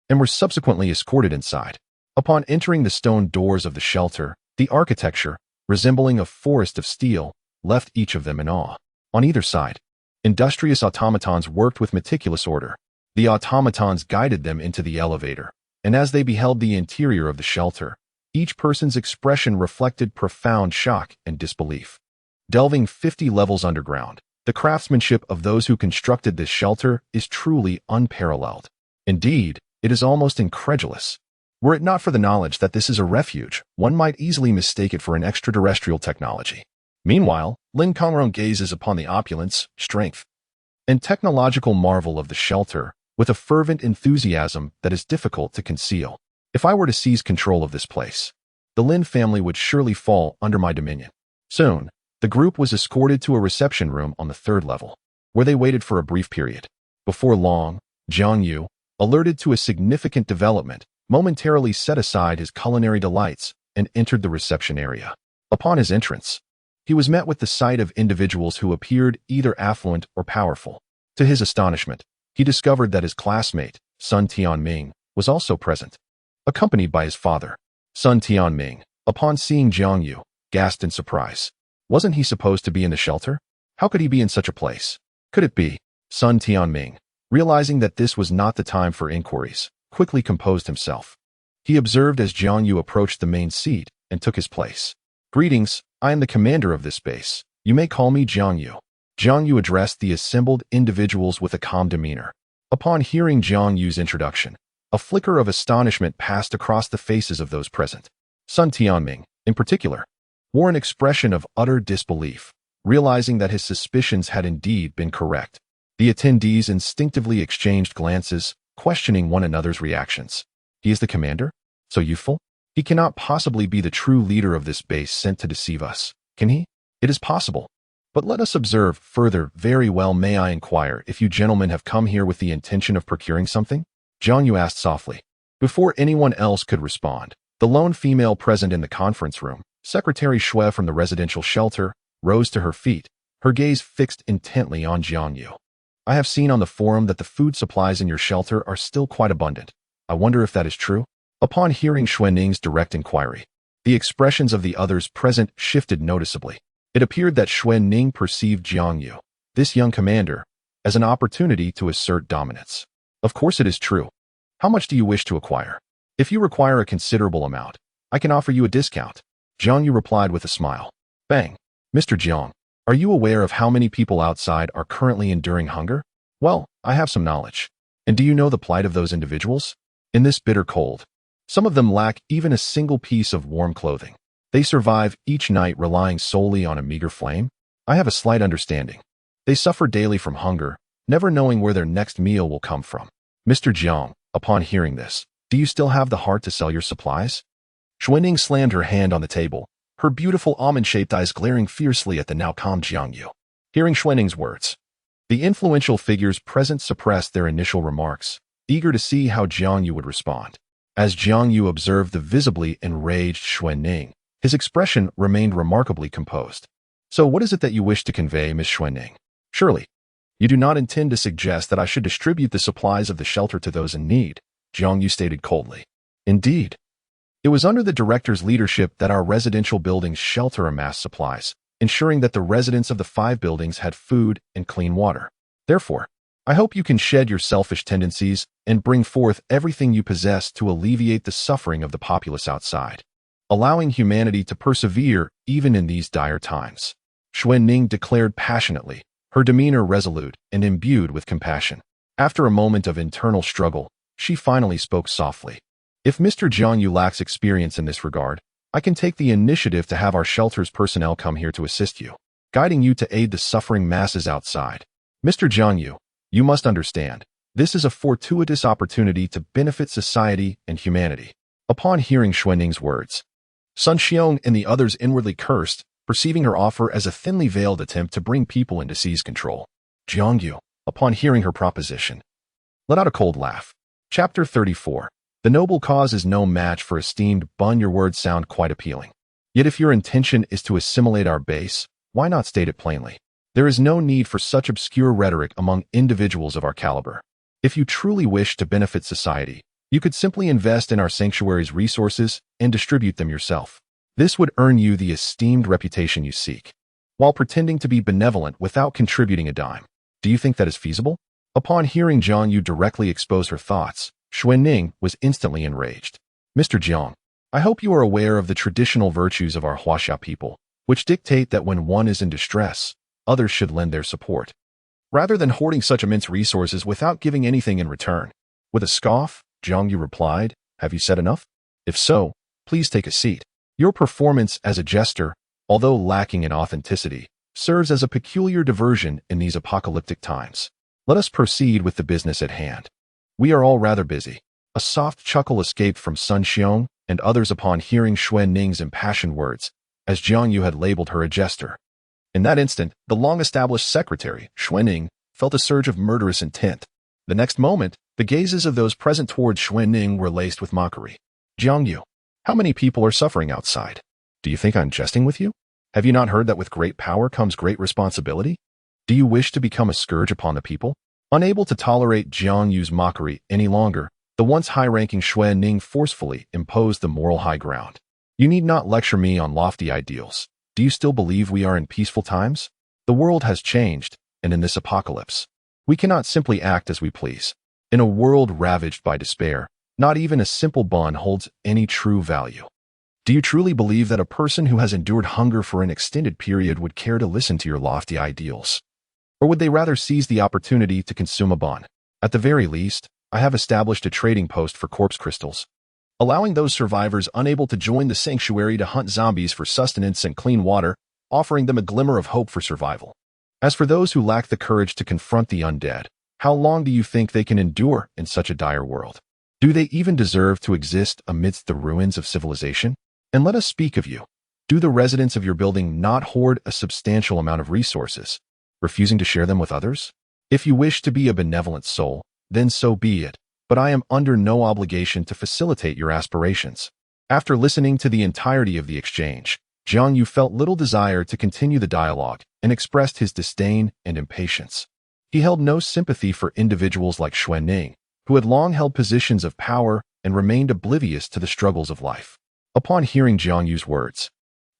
S1: and were subsequently escorted inside. Upon entering the stone doors of the shelter, the architecture, resembling a forest of steel, left each of them in awe. On either side, industrious automatons worked with meticulous order. The automatons guided them into the elevator, and as they beheld the interior of the shelter, Each person's expression reflected profound shock and disbelief. Delving 50 levels underground, the craftsmanship of those who constructed this shelter is truly unparalleled. Indeed, it is almost incredulous. Were it not for the knowledge that this is a refuge, one might easily mistake it for an extraterrestrial technology. Meanwhile, Lin Kongron gazes upon the opulence, strength, and technological marvel of the shelter with a fervent enthusiasm that is difficult to conceal. If I were to seize control of this place, the Lin family would surely fall under my dominion. Soon, the group was escorted to a reception room on the 3rd level, where they waited for a brief period. Before long, Jiang Yu, alerted to a significant development, momentarily set aside his culinary delights and entered the reception area. Upon his entrance, he was met with the sight of individuals who appeared either affluent or powerful. To his astonishment, he discovered that his classmate, Sun Tianming, was also present, accompanied by his father. Sun Tianming, upon seeing Jiang Yu, gasped in surprise. Wasn't he supposed to be in the shelter? How could he be in such a place? Could it be? Sun Tianming, realizing that this was not the time for inquiries, quickly composed himself. He observed as Jiang Yu approached the main seat and took his place. Greetings, I am the commander of this base. You may call me Jiang Yu. Jiang Yu addressed the assembled individuals with a calm demeanor. Upon hearing Jiang Yu's introduction, a flicker of astonishment passed across the faces of those present. Sun Tianming, in particular, wore an expression of utter disbelief, realizing that his suspicions had indeed been correct. The attendees instinctively exchanged glances, questioning one another's reactions. He is the commander? So youthful? He cannot possibly be the true leader of this base sent to deceive us, can he? It is possible. But let us observe further. Very well, may I inquire if you gentlemen have come here with the intention of procuring something? Jiang Yu asked softly. Before anyone else could respond, the lone female present in the conference room, Secretary Xue from the residential shelter, rose to her feet, her gaze fixed intently on Jiang Yu. I have seen on the forum that the food supplies in your shelter are still quite abundant. I wonder if that is true? Upon hearing Xue Ning's direct inquiry, the expressions of the others present shifted noticeably. It appeared that Xue Ning perceived Jiang Yu, this young commander, as an opportunity to assert dominance. Of course it is true. How much do you wish to acquire? If you require a considerable amount, I can offer you a discount. Jiang Yu replied with a smile. Bang. Mr. Jiang, are you aware of how many people outside are currently enduring hunger? Well, I have some knowledge. And do you know the plight of those individuals? In this bitter cold, some of them lack even a single piece of warm clothing. They survive each night relying solely on a meager flame. I have a slight understanding. They suffer daily from hunger, never knowing where their next meal will come from. Mr. Jiang, upon hearing this, do you still have the heart to sell your supplies? Xue Ning slammed her hand on the table, her beautiful almond-shaped eyes glaring fiercely at the now calm Jiang Yu. Hearing Xue Ning's words, the influential figures present suppressed their initial remarks, eager to see how Jiang Yu would respond. As Jiang Yu observed the visibly enraged Xue Ning, his expression remained remarkably composed. So what is it that you wish to convey, Miss Xue Ning? Surely, you do not intend to suggest that I should distribute the supplies of the shelter to those in need, Jiang Yu stated coldly. Indeed. It was under the director's leadership that our residential buildings shelter amassed supplies, ensuring that the residents of the 5 buildings had food and clean water. Therefore, I hope you can shed your selfish tendencies and bring forth everything you possess to alleviate the suffering of the populace outside, allowing humanity to persevere even in these dire times. Xue Ning declared passionately, her demeanor resolute and imbued with compassion. After a moment of internal struggle, she finally spoke softly. If Mr. Jiang Yu lacks experience in this regard, I can take the initiative to have our shelter's personnel come here to assist you, guiding you to aid the suffering masses outside. Mr. Jiang Yu, you must understand, this is a fortuitous opportunity to benefit society and humanity. Upon hearing Xue Ning's words, Sun Xiong and the others inwardly cursed, perceiving her offer as a thinly veiled attempt to bring people into seize control. Jiang Yu, upon hearing her proposition, let out a cold laugh. Chapter 34. The noble cause is no match for esteemed Bun. Your words sound quite appealing. Yet if your intention is to assimilate our base, why not state it plainly? There is no need for such obscure rhetoric among individuals of our caliber. If you truly wish to benefit society, you could simply invest in our sanctuary's resources and distribute them yourself. This would earn you the esteemed reputation you seek, while pretending to be benevolent without contributing a dime. Do you think that is feasible? Upon hearing Jiang Yu directly expose her thoughts, Xue Ning was instantly enraged. Mr. Jiang, I hope you are aware of the traditional virtues of our Huaxia people, which dictate that when one is in distress, others should lend their support, rather than hoarding such immense resources without giving anything in return. With a scoff, Jiang Yu replied, "Have you said enough? If so, please take a seat. Your performance as a jester, although lacking in authenticity, serves as a peculiar diversion in these apocalyptic times. Let us proceed with the business at hand. We are all rather busy." A soft chuckle escaped from Sun Xiong and others upon hearing Xuan Ning's impassioned words, as Jiang Yu had labeled her a jester. In that instant, the long-established secretary, Xuan Ning, felt a surge of murderous intent. The next moment, the gazes of those present towards Xuan Ning were laced with mockery. "Jiang Yu, how many people are suffering outside? Do you think I'm jesting with you? Have you not heard that with great power comes great responsibility? Do you wish to become a scourge upon the people?" Unable to tolerate Jiang Yu's mockery any longer, the once high-ranking Xuan Ning forcefully imposed the moral high ground. "You need not lecture me on lofty ideals. Do you still believe we are in peaceful times? The world has changed, and in this apocalypse, we cannot simply act as we please. In a world ravaged by despair, not even a simple bond holds any true value. Do you truly believe that a person who has endured hunger for an extended period would care to listen to your lofty ideals? Or would they rather seize the opportunity to consume a bond? At the very least, I have established a trading post for corpse crystals, allowing those survivors unable to join the sanctuary to hunt zombies for sustenance and clean water, offering them a glimmer of hope for survival. As for those who lack the courage to confront the undead, how long do you think they can endure in such a dire world? Do they even deserve to exist amidst the ruins of civilization? And let us speak of you. Do the residents of your building not hoard a substantial amount of resources, refusing to share them with others? If you wish to be a benevolent soul, then so be it, but I am under no obligation to facilitate your aspirations." After listening to the entirety of the exchange, Jiang Yu felt little desire to continue the dialogue and expressed his disdain and impatience. He held no sympathy for individuals like Xuan Ning, who had long held positions of power and remained oblivious to the struggles of life. Upon hearing Jiang Yu's words,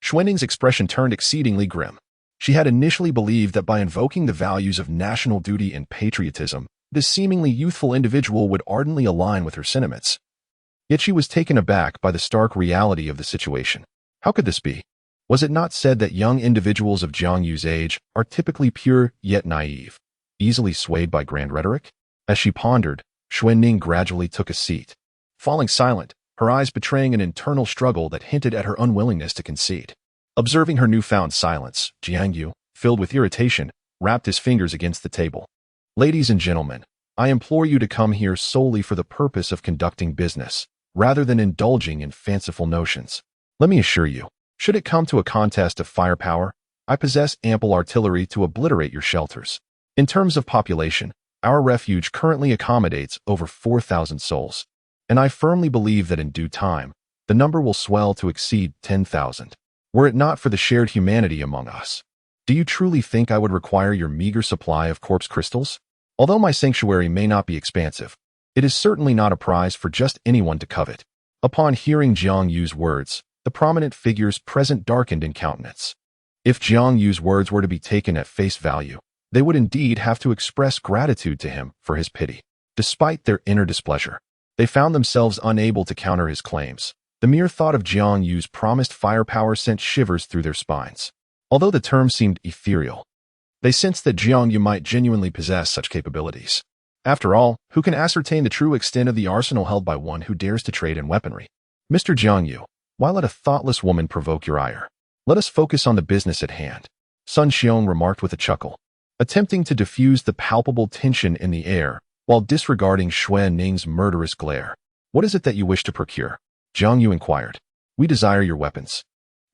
S1: Xuan Ning's expression turned exceedingly grim. She had initially believed that by invoking the values of national duty and patriotism, this seemingly youthful individual would ardently align with her sentiments. Yet she was taken aback by the stark reality of the situation. How could this be? Was it not said that young individuals of Jiang Yu's age are typically pure yet naive, easily swayed by grand rhetoric? As she pondered, Xuan Ning gradually took a seat, falling silent, her eyes betraying an internal struggle that hinted at her unwillingness to concede. Observing her newfound silence, Jiang Yu, filled with irritation, rapped his fingers against the table. "Ladies and gentlemen, I implore you to come here solely for the purpose of conducting business, rather than indulging in fanciful notions. Let me assure you, should it come to a contest of firepower, I possess ample artillery to obliterate your shelters. In terms of population, our refuge currently accommodates over 4,000 souls, and I firmly believe that in due time, the number will swell to exceed 10,000. Were it not for the shared humanity among us. Do you truly think I would require your meager supply of corpse crystals? Although my sanctuary may not be expansive, it is certainly not a prize for just anyone to covet." Upon hearing Jiang Yu's words, the prominent figures present darkened in countenance. If Jiang Yu's words were to be taken at face value, they would indeed have to express gratitude to him for his pity. Despite their inner displeasure, they found themselves unable to counter his claims. The mere thought of Jiang Yu's promised firepower sent shivers through their spines. Although the term seemed ethereal, they sensed that Jiang Yu might genuinely possess such capabilities. After all, who can ascertain the true extent of the arsenal held by one who dares to trade in weaponry? "Mr. Jiang Yu, why let a thoughtless woman provoke your ire? Let us focus on the business at hand," Sun Xiong remarked with a chuckle, attempting to diffuse the palpable tension in the air while disregarding Xuan Ning's murderous glare. "What is it that you wish to procure?" Jiang Yu inquired. "We desire your weapons.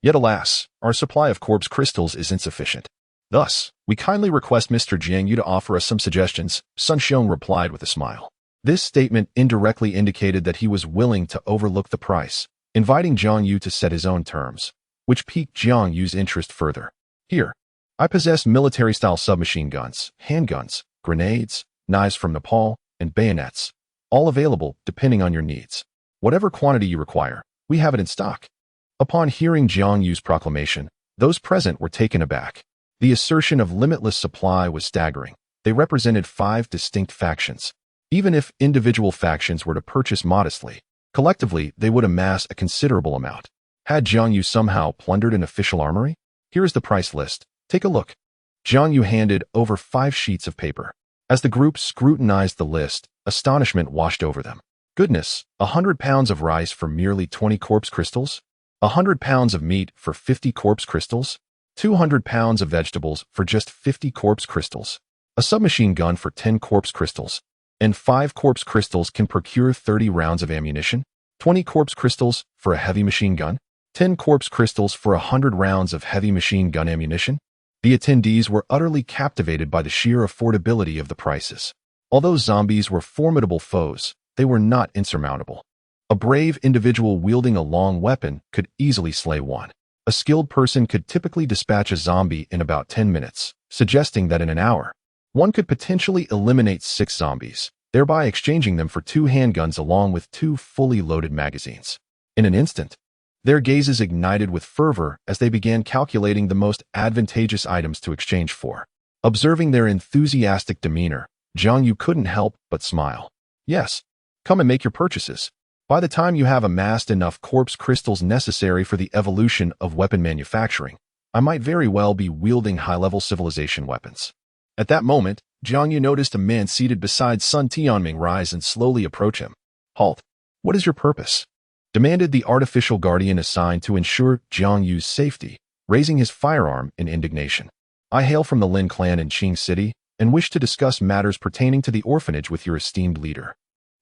S1: Yet alas, our supply of corpse crystals is insufficient. Thus, we kindly request Mr. Jiang Yu to offer us some suggestions," Sun Xiong replied with a smile. This statement indirectly indicated that he was willing to overlook the price, inviting Jiang Yu to set his own terms, which piqued Jiang Yu's interest further. "Here, I possess military-style submachine guns, handguns, grenades, knives from Nepal, and bayonets, all available depending on your needs. Whatever quantity you require, we have it in stock." Upon hearing Jiang Yu's proclamation, those present were taken aback. The assertion of limitless supply was staggering. They represented 5 distinct factions. Even if individual factions were to purchase modestly, Collectively, they would amass a considerable amount. Had Jiang Yu somehow plundered an official armory? Here is the price list. Take a look. Jiang Yu handed over 5 sheets of paper. As the group scrutinized the list, astonishment washed over them. Goodness, 100 pounds of rice for merely 20 corpse crystals? 100 pounds of meat for 50 corpse crystals? 200 pounds of vegetables for just 50 corpse crystals? A submachine gun for 10 corpse crystals? And 5 corpse crystals can procure 30 rounds of ammunition? 20 corpse crystals for a heavy machine gun? 10 corpse crystals for 100 rounds of heavy machine gun ammunition? The attendees were utterly captivated by the sheer affordability of the prices. Although zombies were formidable foes, they were not insurmountable. A brave individual wielding a long weapon could easily slay one. A skilled person could typically dispatch a zombie in about 10 minutes, suggesting that in an hour, one could potentially eliminate 6 zombies, thereby exchanging them for 2 handguns along with 2 fully loaded magazines. In an instant, their gazes ignited with fervor as they began calculating the most advantageous items to exchange for. Observing their enthusiastic demeanor, Jiang Yu couldn't help but smile. Yes, come and make your purchases. By the time you have amassed enough corpse crystals necessary for the evolution of weapon manufacturing, I might very well be wielding high-level civilization weapons. At that moment, Jiang Yu noticed a man seated beside Sun Tianming rise and slowly approach him. Halt. What is your purpose? Demanded the artificial guardian assigned to ensure Jiang Yu's safety, raising his firearm in indignation. I hail from the Lin clan in Qing City and wish to discuss matters pertaining to the orphanage with your esteemed leader.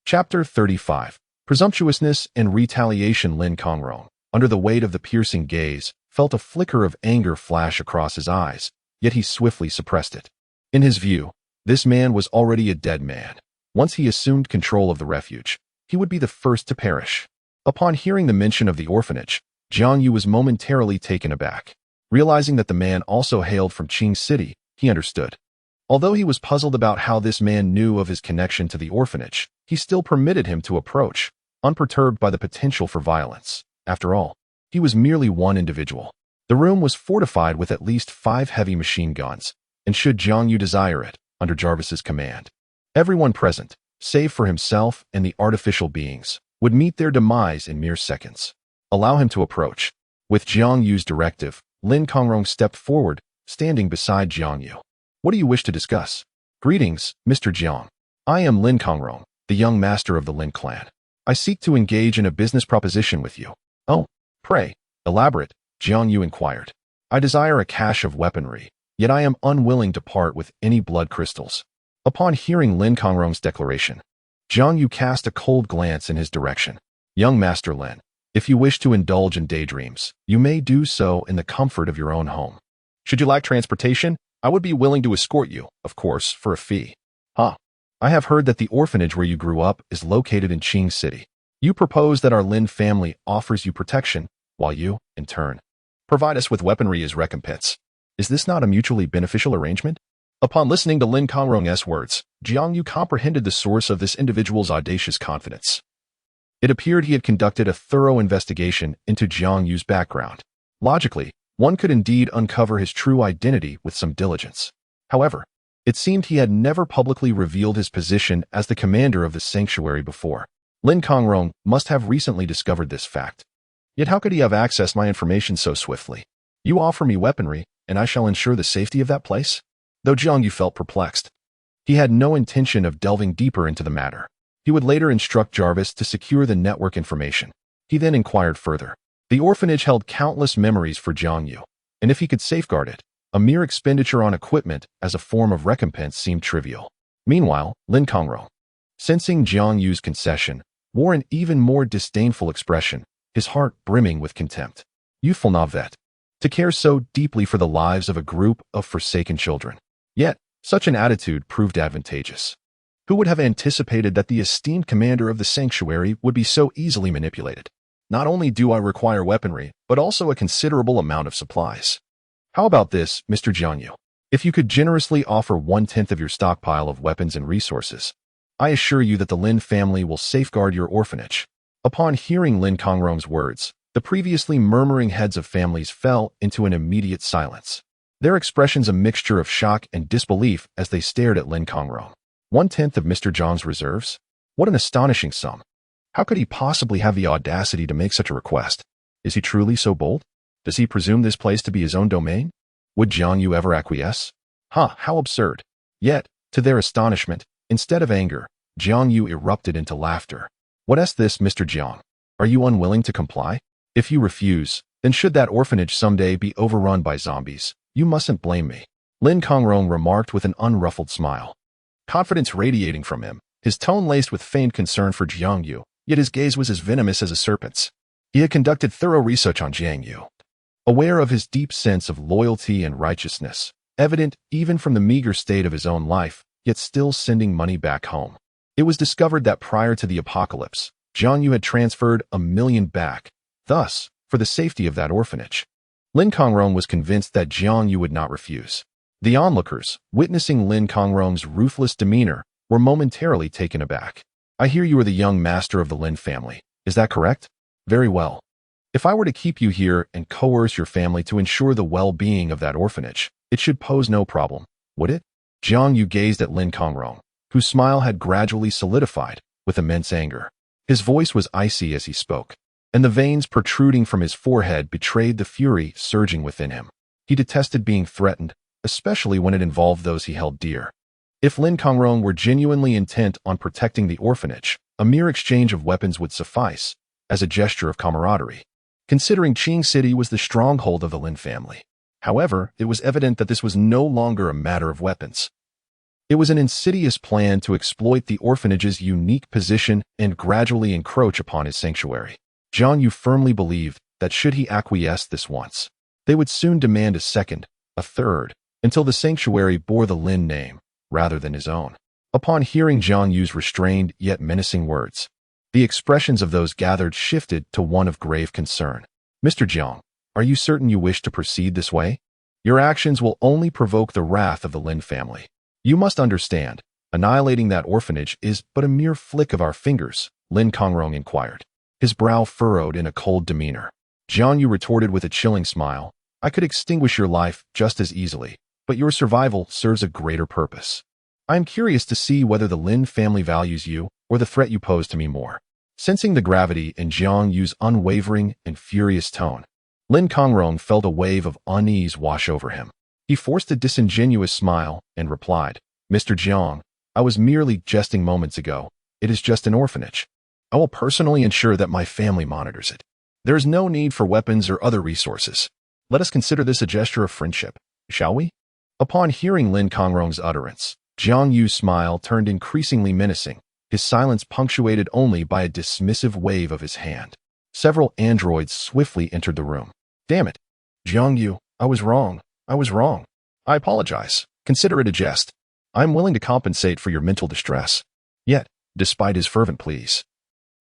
S1: Chapter 35. Presumptuousness and retaliation. Lin Kongrong, under the weight of the piercing gaze, felt a flicker of anger flash across his eyes, yet he swiftly suppressed it. In his view, this man was already a dead man. Once he assumed control of the refuge, he would be the first to perish. Upon hearing the mention of the orphanage, Jiang Yu was momentarily taken aback. Realizing that the man also hailed from Qing City, he understood. Although he was puzzled about how this man knew of his connection to the orphanage, he still permitted him to approach, unperturbed by the potential for violence. After all, he was merely one individual. The room was fortified with at least 5 heavy machine guns, and should Jiang Yu desire it, under Jarvis's command, everyone present, save for himself and the artificial beings, would meet their demise in mere seconds. Allow him to approach. With Jiang Yu's directive, Lin Kongrong stepped forward, standing beside Jiang Yu. What do you wish to discuss? Greetings, Mr. Jiang. I am Lin Kongrong, the young master of the Lin clan. I seek to engage in a business proposition with you. Oh, pray, elaborate, Jiang Yu inquired. I desire a cache of weaponry, yet I am unwilling to part with any blood crystals. Upon hearing Lin Kongrong's declaration, Jiang Yu cast a cold glance in his direction. Young Master Lin, if you wish to indulge in daydreams, you may do so in the comfort of your own home. Should you lack transportation, I would be willing to escort you, of course, for a fee. I have heard that the orphanage where you grew up is located in Qing City. You propose that our Lin family offers you protection, while you, in turn, provide us with weaponry as recompense. Is this not a mutually beneficial arrangement? Upon listening to Lin Kongrong's words, Jiang Yu comprehended the source of this individual's audacious confidence. It appeared he had conducted a thorough investigation into Jiang Yu's background. Logically, one could indeed uncover his true identity with some diligence. However, it seemed he had never publicly revealed his position as the commander of the sanctuary before. Lin Kongrong must have recently discovered this fact. Yet how could he have accessed my information so swiftly? You offer me weaponry, and I shall ensure the safety of that place? Though Jiang Yu felt perplexed, he had no intention of delving deeper into the matter. He would later instruct Jarvis to secure the network information. He then inquired further. The orphanage held countless memories for Jiang Yu, and if he could safeguard it, a mere expenditure on equipment as a form of recompense seemed trivial. Meanwhile, Lin Kongrong, sensing Jiang Yu's concession, wore an even more disdainful expression, his heart brimming with contempt. Youthful Navet, to care so deeply for the lives of a group of forsaken children. Yet, such an attitude proved advantageous. Who would have anticipated that the esteemed commander of the sanctuary would be so easily manipulated? Not only do I require weaponry, but also a considerable amount of supplies. How about this, Mr. Jiang Yu? If you could generously offer 1/10 of your stockpile of weapons and resources, I assure you that the Lin family will safeguard your orphanage. Upon hearing Lin Kongrong's words, the previously murmuring heads of families fell into an immediate silence. Their expressions a mixture of shock and disbelief as they stared at Lin Kongrong. 1/10 of Mr. Jiang's reserves? What an astonishing sum. How could he possibly have the audacity to make such a request? Is he truly so bold? Does he presume this place to be his own domain? Would Jiang Yu ever acquiesce? How absurd. Yet, to their astonishment, instead of anger, Jiang Yu erupted into laughter. What's this, Mr. Jiang? Are you unwilling to comply? If you refuse, then should that orphanage someday be overrun by zombies, you mustn't blame me. Lin Kongrong remarked with an unruffled smile. Confidence radiating from him, his tone laced with feigned concern for Jiang Yu, yet his gaze was as venomous as a serpent's. He had conducted thorough research on Jiang Yu. Aware of his deep sense of loyalty and righteousness, evident even from the meager state of his own life, yet still sending money back home. It was discovered that prior to the apocalypse, Jiang Yu had transferred $1 million back, thus, for the safety of that orphanage. Lin Kongrong was convinced that Jiang Yu would not refuse. The onlookers, witnessing Lin Kongrong's ruthless demeanor, were momentarily taken aback. I hear you are the young master of the Lin family. Is that correct? Very well. If I were to keep you here and coerce your family to ensure the well-being of that orphanage, it should pose no problem, would it? Jiang Yu gazed at Lin Kongrong, whose smile had gradually solidified with immense anger. His voice was icy as he spoke, and the veins protruding from his forehead betrayed the fury surging within him. He detested being threatened, especially when it involved those he held dear. If Lin Kongrong were genuinely intent on protecting the orphanage, a mere exchange of weapons would suffice, as a gesture of camaraderie. Considering Qing City was the stronghold of the Lin family. However, it was evident that this was no longer a matter of weapons. It was an insidious plan to exploit the orphanage's unique position and gradually encroach upon his sanctuary. Jiang Yu firmly believed that should he acquiesce this once, they would soon demand a second, a third, until the sanctuary bore the Lin name, rather than his own. Upon hearing Jiang Yu's restrained yet menacing words, the expressions of those gathered shifted to one of grave concern. Mr. Jiang, are you certain you wish to proceed this way? Your actions will only provoke the wrath of the Lin family. You must understand, annihilating that orphanage is but a mere flick of our fingers, Lin Kongrong inquired, his brow furrowed in a cold demeanor. Jiang Yu retorted with a chilling smile, I could extinguish your life just as easily, but your survival serves a greater purpose. I am curious to see whether the Lin family values you or the threat you pose to me more. Sensing the gravity in Jiang Yu's unwavering and furious tone, Lin Kongrong felt a wave of unease wash over him. He forced a disingenuous smile and replied, Mr. Jiang, I was merely jesting moments ago. It is just an orphanage. I will personally ensure that my family monitors it. There is no need for weapons or other resources. Let us consider this a gesture of friendship, shall we? Upon hearing Lin Kongrong's utterance, Jiang Yu's smile turned increasingly menacing, his silence punctuated only by a dismissive wave of his hand. Several androids swiftly entered the room. Damn it. Jiang Yu, I was wrong. I apologize. Consider it a jest. I am willing to compensate for your mental distress. Yet, despite his fervent pleas,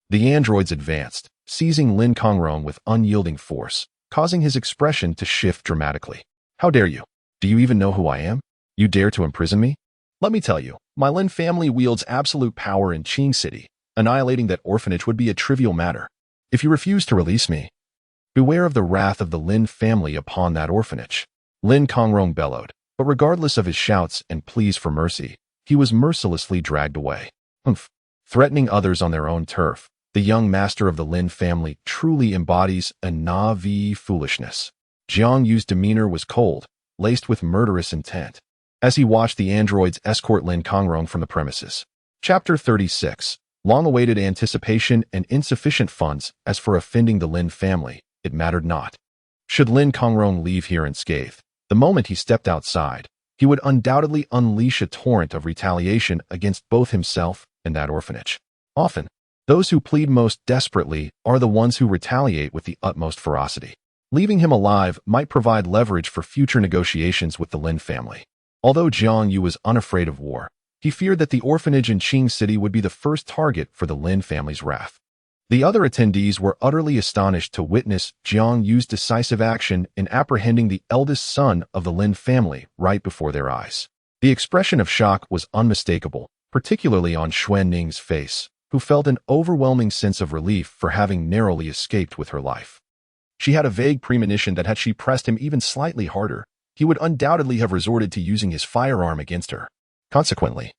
S1: the androids advanced, seizing Lin Kongrong with unyielding force, causing his expression to shift dramatically. How dare you? Do you even know who I am? You dare to imprison me? Let me tell you, my Lin family wields absolute power in Qing City. Annihilating that orphanage would be a trivial matter. If you refuse to release me, beware of the wrath of the Lin family upon that orphanage. Lin Kongrong bellowed, but regardless of his shouts and pleas for mercy, he was mercilessly dragged away. Threatening others on their own turf, the young master of the Lin family truly embodies a naive foolishness. Jiang Yu's demeanor was cold, laced with murderous intent, as he watched the androids escort Lin Kongrong from the premises. Chapter 36. Long-awaited anticipation and insufficient funds. As for offending the Lin family, it mattered not. Should Lin Kongrong leave here unscathed, the moment he stepped outside, he would undoubtedly unleash a torrent of retaliation against both himself and that orphanage. Often, those who plead most desperately are the ones who retaliate with the utmost ferocity. Leaving him alive might provide leverage for future negotiations with the Lin family. Although Jiang Yu was unafraid of war, he feared that the orphanage in Qing City would be the first target for the Lin family's wrath. The other attendees were utterly astonished to witness Jiang Yu's decisive action in apprehending the eldest son of the Lin family right before their eyes. The expression of shock was unmistakable, particularly on Xuan Ning's face, who felt an overwhelming sense of relief for having narrowly escaped with her life. She had a vague premonition that had she pressed him even slightly harder, he would undoubtedly have resorted to using his firearm against her. Consequently,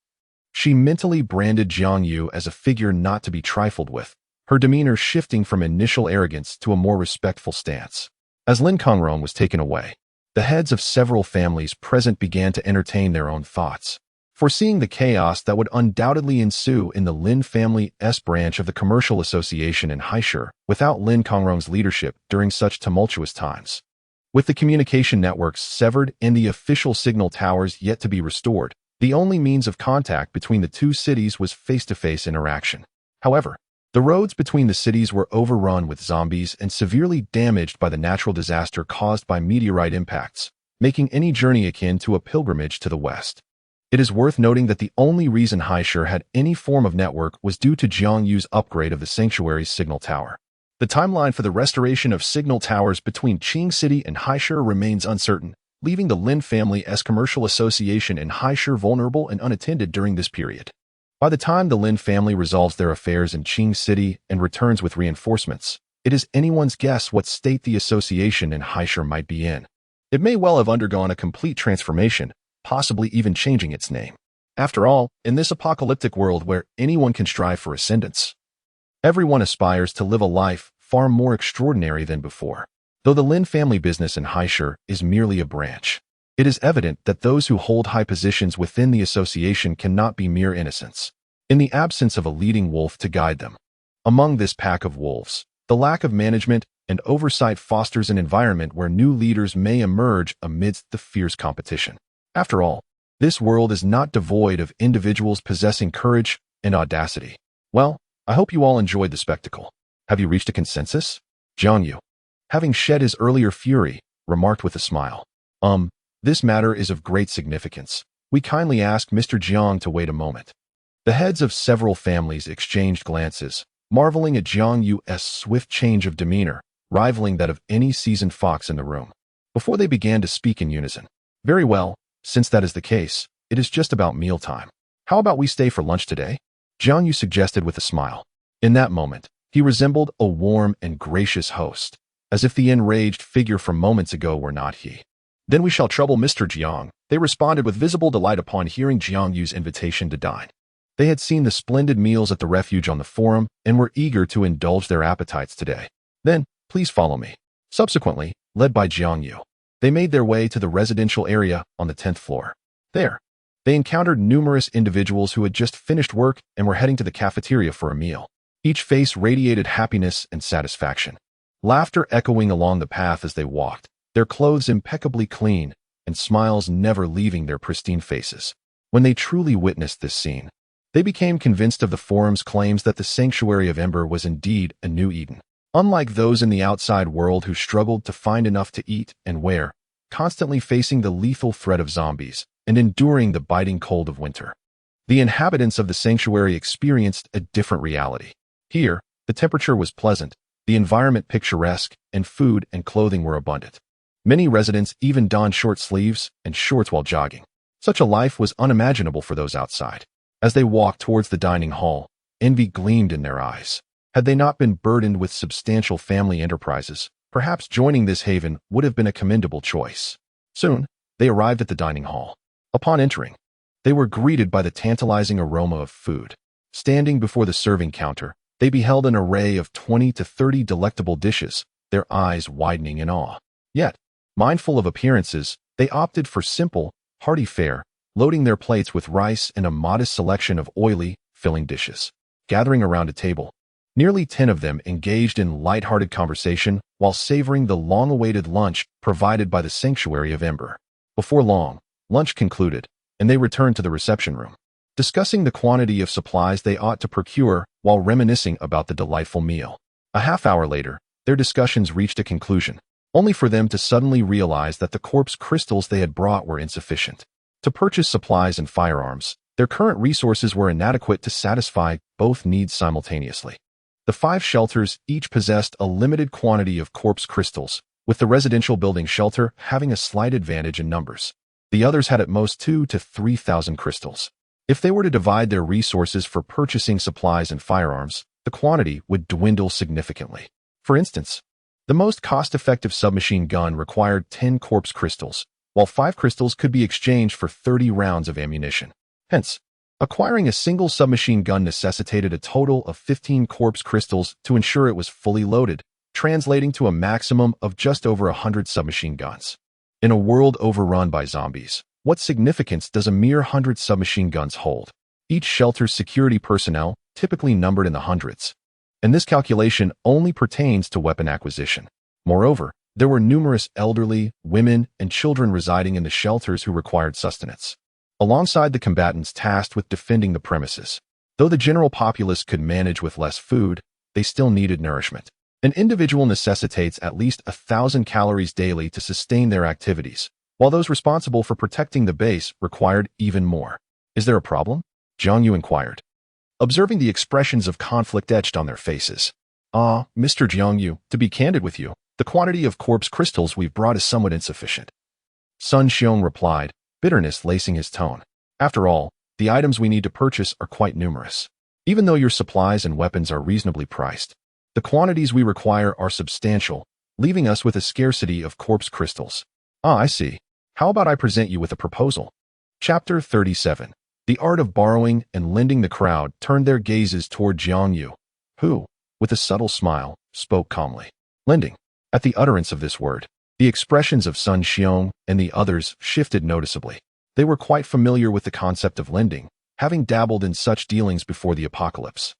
S1: she mentally branded Jiang Yu as a figure not to be trifled with, her demeanor shifting from initial arrogance to a more respectful stance. As Lin Kongrong was taken away, the heads of several families present began to entertain their own thoughts. Foreseeing the chaos that would undoubtedly ensue in the Lin family's branch of the Commercial Association in Haisher without Lin Kongrong's leadership during such tumultuous times. With the communication networks severed and the official signal towers yet to be restored, the only means of contact between the two cities was face-to-face interaction. However, the roads between the cities were overrun with zombies and severely damaged by the natural disaster caused by meteorite impacts, making any journey akin to a pilgrimage to the west. It is worth noting that the only reason Haisher had any form of network was due to Jiang Yu's upgrade of the sanctuary's signal tower. The timeline for the restoration of signal towers between Qing City and Haisher remains uncertain, leaving the Lin family's commercial association in Haisher vulnerable and unattended during this period. By the time the Lin family resolves their affairs in Qing City and returns with reinforcements, it is anyone's guess what state the association in Haisher might be in. It may well have undergone a complete transformation, possibly even changing its name. After all, in this apocalyptic world where anyone can strive for ascendance, everyone aspires to live a life far more extraordinary than before. Though the Lin family business in Haisher is merely a branch, it is evident that those who hold high positions within the association cannot be mere innocents, in the absence of a leading wolf to guide them. Among this pack of wolves, the lack of management and oversight fosters an environment where new leaders may emerge amidst the fierce competition. After all, this world is not devoid of individuals possessing courage and audacity. Well, I hope you all enjoyed the spectacle. Have you reached a consensus? Jiang Yu, having shed his earlier fury, remarked with a smile. This matter is of great significance. We kindly ask Mr. Jiang to wait a moment. The heads of several families exchanged glances, marveling at Jiang Yu's swift change of demeanor, rivaling that of any seasoned fox in the room. Before they began to speak in unison. Very well, since that is the case, it is just about mealtime. How about we stay for lunch today? Jiang Yu suggested with a smile. In that moment, he resembled a warm and gracious host, as if the enraged figure from moments ago were not he. Then we shall trouble Mr. Jiang, they responded with visible delight upon hearing Jiang Yu's invitation to dine. They had seen the splendid meals at the refuge on the forum and were eager to indulge their appetites today. Then, please follow me. Subsequently, led by Jiang Yu, they made their way to the residential area on the 10th floor. There, they encountered numerous individuals who had just finished work and were heading to the cafeteria for a meal. Each face radiated happiness and satisfaction, laughter echoing along the path as they walked, their clothes impeccably clean, and smiles never leaving their pristine faces. When they truly witnessed this scene, they became convinced of the forum's claims that the Sanctuary of Ember was indeed a new Eden. Unlike those in the outside world who struggled to find enough to eat and wear, constantly facing the lethal threat of zombies and enduring the biting cold of winter, the inhabitants of the sanctuary experienced a different reality. Here, the temperature was pleasant, the environment picturesque, and food and clothing were abundant. Many residents even donned short sleeves and shorts while jogging. Such a life was unimaginable for those outside. As they walked towards the dining hall, envy gleamed in their eyes. Had they not been burdened with substantial family enterprises, perhaps joining this haven would have been a commendable choice. Soon, they arrived at the dining hall. Upon entering, they were greeted by the tantalizing aroma of food. Standing before the serving counter, they beheld an array of 20 to 30 delectable dishes, their eyes widening in awe. Yet, mindful of appearances, they opted for simple, hearty fare, loading their plates with rice and a modest selection of oily, filling dishes. Gathering around a table, nearly 10 of them engaged in light-hearted conversation while savoring the long-awaited lunch provided by the Sanctuary of Ember. Before long, lunch concluded, and they returned to the reception room, discussing the quantity of supplies they ought to procure while reminiscing about the delightful meal. A half-hour later, their discussions reached a conclusion, only for them to suddenly realize that the corpse crystals they had brought were insufficient. To purchase supplies and firearms, their current resources were inadequate to satisfy both needs simultaneously. The 5 shelters each possessed a limited quantity of corpse crystals, with the residential building shelter having a slight advantage in numbers. The others had at most 2,000 to 3,000 crystals. If they were to divide their resources for purchasing supplies and firearms, the quantity would dwindle significantly. For instance, the most cost-effective submachine gun required 10 corpse crystals, while 5 crystals could be exchanged for 30 rounds of ammunition. Hence, Acquiring a single submachine gun necessitated a total of 15 corpse crystals to ensure it was fully loaded, translating to a maximum of just over 100 submachine guns. In a world overrun by zombies, what significance does a mere 100 submachine guns hold? Each shelter's security personnel, typically numbered in the hundreds. And this calculation only pertains to weapon acquisition. Moreover, there were numerous elderly, women, and children residing in the shelters who required sustenance, alongside the combatants tasked with defending the premises. Though the general populace could manage with less food, they still needed nourishment. An individual necessitates at least 1,000 calories daily to sustain their activities, while those responsible for protecting the base required even more. Is there a problem? Jiang Yu inquired, observing the expressions of conflict etched on their faces. Mr. Jiang Yu, to be candid with you, the quantity of corpse crystals we've brought is somewhat insufficient. Sun Xiong replied, bitterness lacing his tone. After all, the items we need to purchase are quite numerous. Even though your supplies and weapons are reasonably priced, the quantities we require are substantial, leaving us with a scarcity of corpse crystals. I see. How about I present you with a proposal? Chapter 37. The art of borrowing and lending. The crowd turned their gazes toward Jiang Yu, who, with a subtle smile, spoke calmly. Lending. At the utterance of this word, the expressions of Sun Xiong and the others shifted noticeably. They were quite familiar with the concept of lending, having dabbled in such dealings before the apocalypse.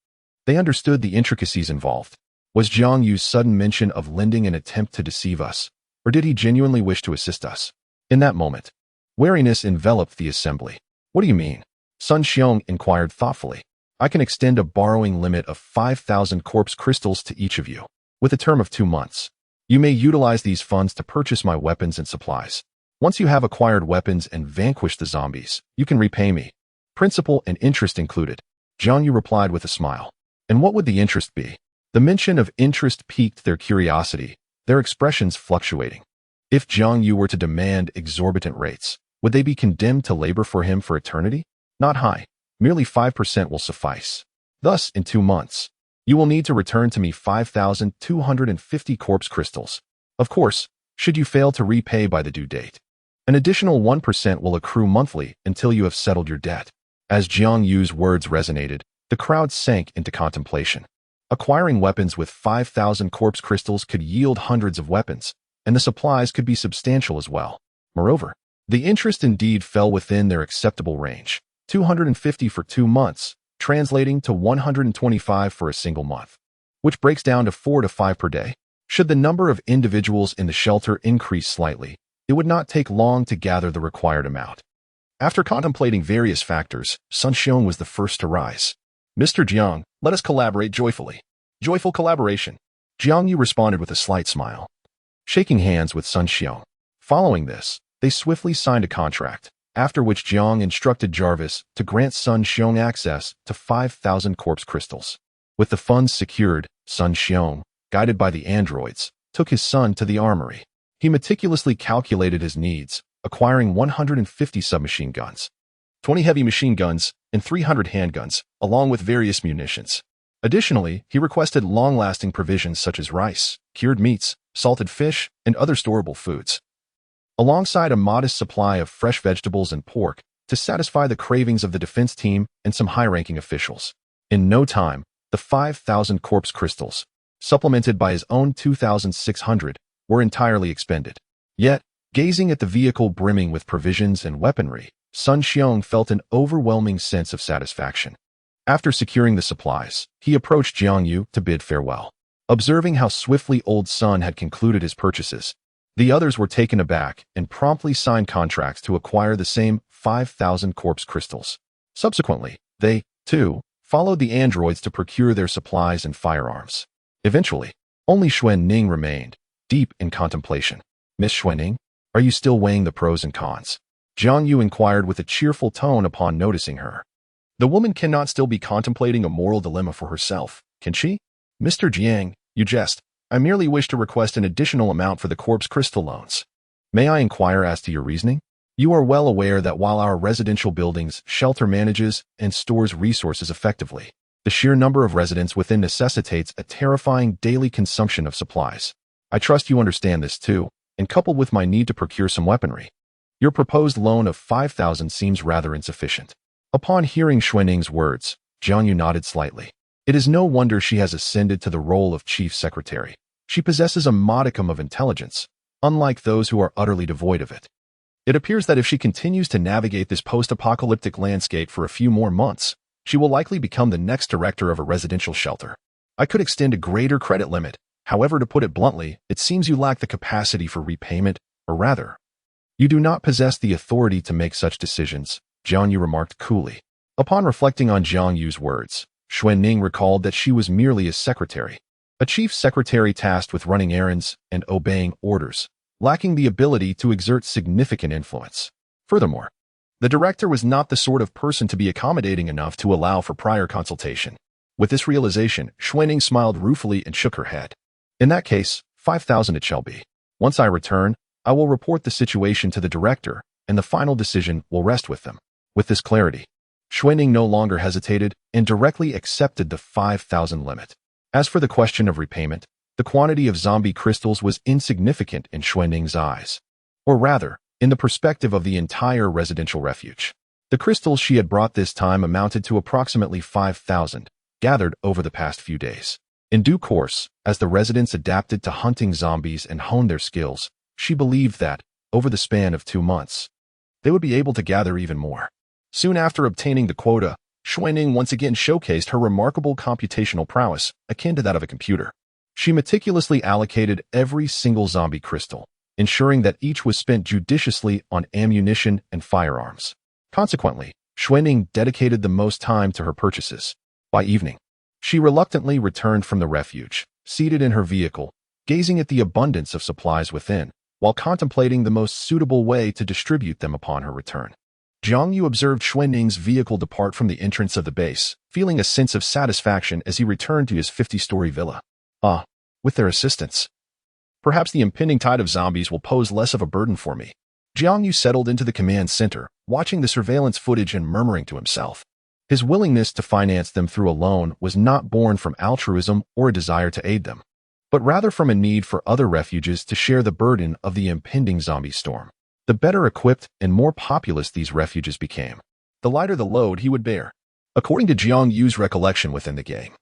S1: They understood the intricacies involved. Was Jiang Yu's sudden mention of lending an attempt to deceive us, or did he genuinely wish to assist us? In that moment, wariness enveloped the assembly. What do you mean? Sun Xiong inquired thoughtfully. I can extend a borrowing limit of 5,000 corpse crystals to each of you, with a term of 2 months. You may utilize these funds to purchase my weapons and supplies. Once you have acquired weapons and vanquished the zombies, you can repay me, principal and interest included. Jiang Yu replied with a smile. And what would the interest be? The mention of interest piqued their curiosity, their expressions fluctuating. If Jiang Yu were to demand exorbitant rates, would they be condemned to labor for him for eternity? Not high. Merely 5% will suffice. Thus, in 2 months, you will need to return to me 5,250 corpse crystals. Of course, should you fail to repay by the due date, an additional 1% will accrue monthly until you have settled your debt. As Jiang Yu's words resonated, the crowd sank into contemplation. Acquiring weapons with 5,000 corpse crystals could yield hundreds of weapons, and the supplies could be substantial as well. Moreover, the interest indeed fell within their acceptable range, 250 for 2 months, translating to 125 for a single month, which breaks down to 4 to 5 per day. Should the number of individuals in the shelter increase slightly, it would not take long to gather the required amount. After contemplating various factors, Sun Xiong was the first to rise. Mr. Jiang, let us collaborate joyfully. Joyful collaboration. Jiang Yu responded with a slight smile, shaking hands with Sun Xiong. Following this, they swiftly signed a contract, after which Jiang instructed Jarvis to grant Sun Xiong access to 5,000 corpse crystals. With the funds secured, Sun Xiong, guided by the androids, took his son to the armory. He meticulously calculated his needs, acquiring 150 submachine guns, 20 heavy machine guns, and 300 handguns, along with various munitions. Additionally, he requested long-lasting provisions such as rice, cured meats, salted fish, and other storable foods, alongside a modest supply of fresh vegetables and pork to satisfy the cravings of the defense team and some high-ranking officials. In no time, the 5,000 corpse crystals, supplemented by his own 2,600, were entirely expended. Yet, gazing at the vehicle brimming with provisions and weaponry, Sun Xiong felt an overwhelming sense of satisfaction. After securing the supplies, he approached Jiang Yu to bid farewell. Observing how swiftly old Sun had concluded his purchases, the others were taken aback and promptly signed contracts to acquire the same 5,000 corpse crystals. Subsequently, they, too, followed the androids to procure their supplies and firearms. Eventually, only Xuan Ning remained, deep in contemplation. Miss Xuan Ning, are you still weighing the pros and cons? Jiang Yu inquired with a cheerful tone upon noticing her. The woman cannot still be contemplating a moral dilemma for herself, can she? Mr. Jiang, you jest. I merely wish to request an additional amount for the corpse crystal loans. May I inquire as to your reasoning? You are well aware that while our residential buildings shelter manages and stores resources effectively, the sheer number of residents within necessitates a terrifying daily consumption of supplies. I trust you understand this too, and coupled with my need to procure some weaponry, your proposed loan of 5,000 seems rather insufficient. Upon hearing Xuaning's words, Jiang Yu nodded slightly. It is no wonder she has ascended to the role of chief secretary. She possesses a modicum of intelligence, unlike those who are utterly devoid of it. It appears that if she continues to navigate this post-apocalyptic landscape for a few more months, she will likely become the next director of a residential shelter. I could extend a greater credit limit. However, to put it bluntly, it seems you lack the capacity for repayment, or rather, you do not possess the authority to make such decisions, Jiang Yu remarked coolly. Upon reflecting on Jiang Yu's words, Xuanning recalled that she was merely a secretary, a chief secretary tasked with running errands and obeying orders, lacking the ability to exert significant influence. Furthermore, the director was not the sort of person to be accommodating enough to allow for prior consultation. With this realization, Xuanning smiled ruefully and shook her head. In that case, 5,000 it shall be. Once I return, I will report the situation to the director, and the final decision will rest with them. With this clarity, Xuanning no longer hesitated and directly accepted the 5,000 limit. As for the question of repayment, the quantity of zombie crystals was insignificant in Xuanning's eyes. Or rather, in the perspective of the entire residential refuge. The crystals she had brought this time amounted to approximately 5,000, gathered over the past few days. In due course, as the residents adapted to hunting zombies and honed their skills, she believed that, over the span of 2 months, they would be able to gather even more. Soon after obtaining the quota, Xuanning once again showcased her remarkable computational prowess, akin to that of a computer. She meticulously allocated every single zombie crystal, ensuring that each was spent judiciously on ammunition and firearms. Consequently, Xuanning dedicated the most time to her purchases. By evening, she reluctantly returned from the refuge, seated in her vehicle, gazing at the abundance of supplies within, while contemplating the most suitable way to distribute them upon her return. Jiang Yu observed Xuanning's vehicle depart from the entrance of the base, feeling a sense of satisfaction as he returned to his 50-story villa. With their assistance, perhaps the impending tide of zombies will pose less of a burden for me. Jiang Yu settled into the command center, watching the surveillance footage and murmuring to himself. His willingness to finance them through a loan was not born from altruism or a desire to aid them, but rather from a need for other refuges to share the burden of the impending zombie storm. The better equipped and more populous these refuges became, the lighter the load he would bear. According to Jiang Yu's recollection within the game,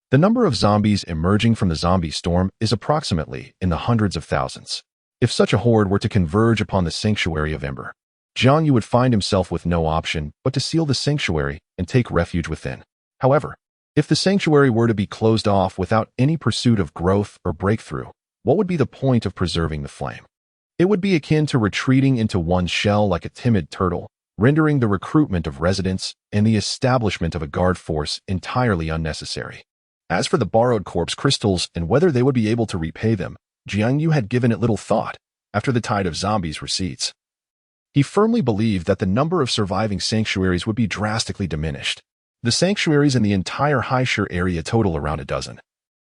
S1: the number of zombies emerging from the zombie storm is approximately in the hundreds of thousands. If such a horde were to converge upon the sanctuary of Ember, Jiang Yu would find himself with no option but to seal the sanctuary and take refuge within. However, if the sanctuary were to be closed off without any pursuit of growth or breakthrough, what would be the point of preserving the flame? It would be akin to retreating into one's shell like a timid turtle, rendering the recruitment of residents and the establishment of a guard force entirely unnecessary. As for the borrowed corpse crystals and whether they would be able to repay them, Jiang Yu had given it little thought after the tide of zombies recedes. He firmly believed that the number of surviving sanctuaries would be drastically diminished. The sanctuaries in the entire Haishur area total around a dozen,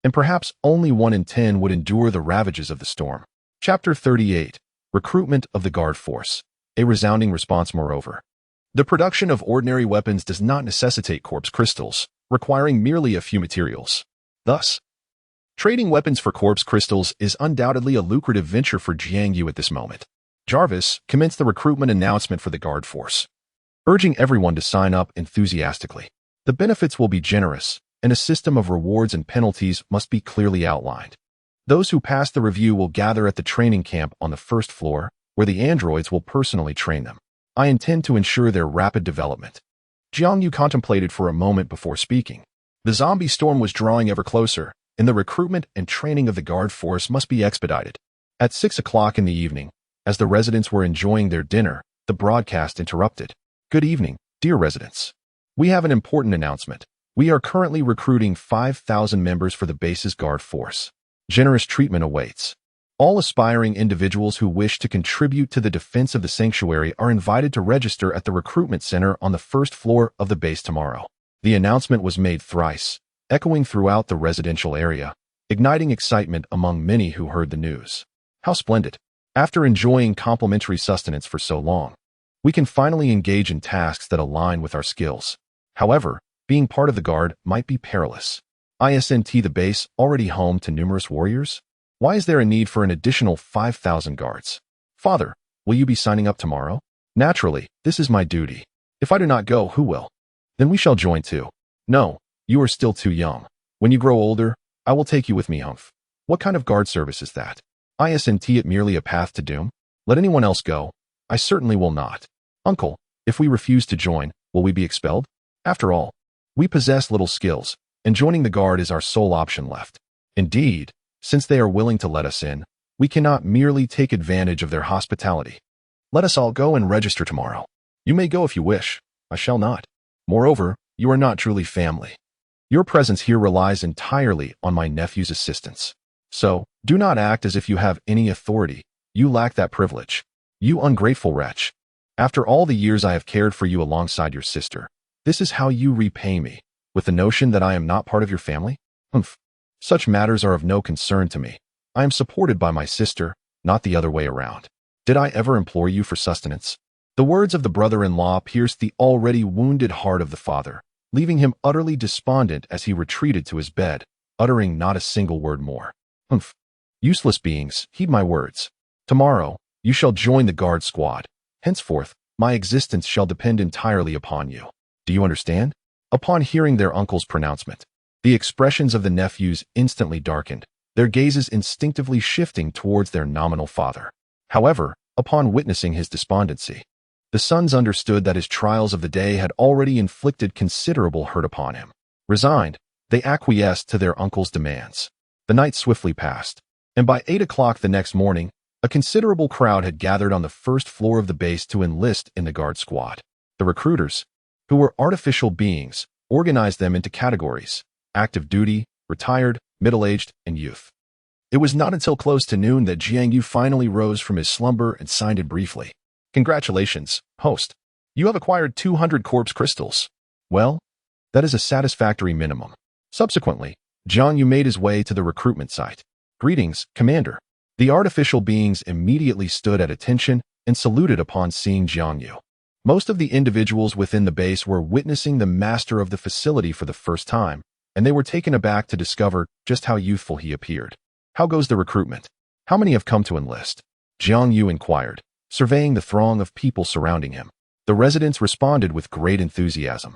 S1: and perhaps only 1 in 10 would endure the ravages of the storm. Chapter 38. Recruitment of the Guard Force. A resounding response moreover. The production of ordinary weapons does not necessitate corpse crystals, requiring merely a few materials. Thus, trading weapons for corpse crystals is undoubtedly a lucrative venture for Jiang Yu at this moment. Jarvis commenced the recruitment announcement for the Guard Force, urging everyone to sign up enthusiastically. The benefits will be generous, and a system of rewards and penalties must be clearly outlined. Those who pass the review will gather at the training camp on the first floor, where the androids will personally train them. I intend to ensure their rapid development. Jiang Yu contemplated for a moment before speaking. The zombie storm was drawing ever closer, and the recruitment and training of the guard force must be expedited. At 6 o'clock in the evening, as the residents were enjoying their dinner, the broadcast interrupted. Good evening, dear residents. We have an important announcement. We are currently recruiting 5,000 members for the base's guard force. Generous treatment awaits. All aspiring individuals who wish to contribute to the defense of the sanctuary are invited to register at the recruitment center on the first floor of the base tomorrow. The announcement was made thrice, echoing throughout the residential area, igniting excitement among many who heard the news. How splendid! After enjoying complimentary sustenance for so long, we can finally engage in tasks that align with our skills. However, being part of the guard might be perilous. Isn't the base already home to numerous warriors? Why is there a need for an additional 5,000 guards? Father, will you be signing up tomorrow? Naturally, this is my duty. If I do not go, who will? Then we shall join too. No, you are still too young. When you grow older, I will take you with me, Humph. What kind of guard service is that? Isn't it merely a path to doom? Let anyone else go. I certainly will not. Uncle, if we refuse to join, will we be expelled? After all, we possess little skills, and joining the guard is our sole option left. Indeed, since they are willing to let us in, we cannot merely take advantage of their hospitality. Let us all go and register tomorrow. You may go if you wish. I shall not. Moreover, you are not truly family. Your presence here relies entirely on my nephew's assistance. So, do not act as if you have any authority. You lack that privilege. You ungrateful wretch. After all the years I have cared for you alongside your sister, this is how you repay me, with the notion that I am not part of your family? Humph. Such matters are of no concern to me. I am supported by my sister, not the other way around. Did I ever implore you for sustenance? The words of the brother-in-law pierced the already wounded heart of the father, leaving him utterly despondent as he retreated to his bed, uttering not a single word more. Humph. Useless beings, heed my words. Tomorrow, you shall join the guard squad. Henceforth, my existence shall depend entirely upon you. Do you understand? Upon hearing their uncle's pronouncement, the expressions of the nephews instantly darkened, their gazes instinctively shifting towards their nominal father. However, upon witnessing his despondency, the sons understood that his trials of the day had already inflicted considerable hurt upon him. Resigned, they acquiesced to their uncle's demands. The night swiftly passed, and by 8 o'clock the next morning, a considerable crowd had gathered on the first floor of the base to enlist in the guard squad. The recruiters, who were artificial beings, organized them into categories: active duty, retired, middle-aged, and youth. It was not until close to noon that Jiang Yu finally rose from his slumber and signed it briefly. Congratulations, host. You have acquired 200 corpse crystals. Well, that is a satisfactory minimum. Subsequently, Jiang Yu made his way to the recruitment site. Greetings, Commander. The artificial beings immediately stood at attention and saluted upon seeing Jiang Yu. Most of the individuals within the base were witnessing the master of the facility for the first time, and they were taken aback to discover just how youthful he appeared. How goes the recruitment? How many have come to enlist? Jiang Yu inquired, surveying the throng of people surrounding him. The residents responded with great enthusiasm.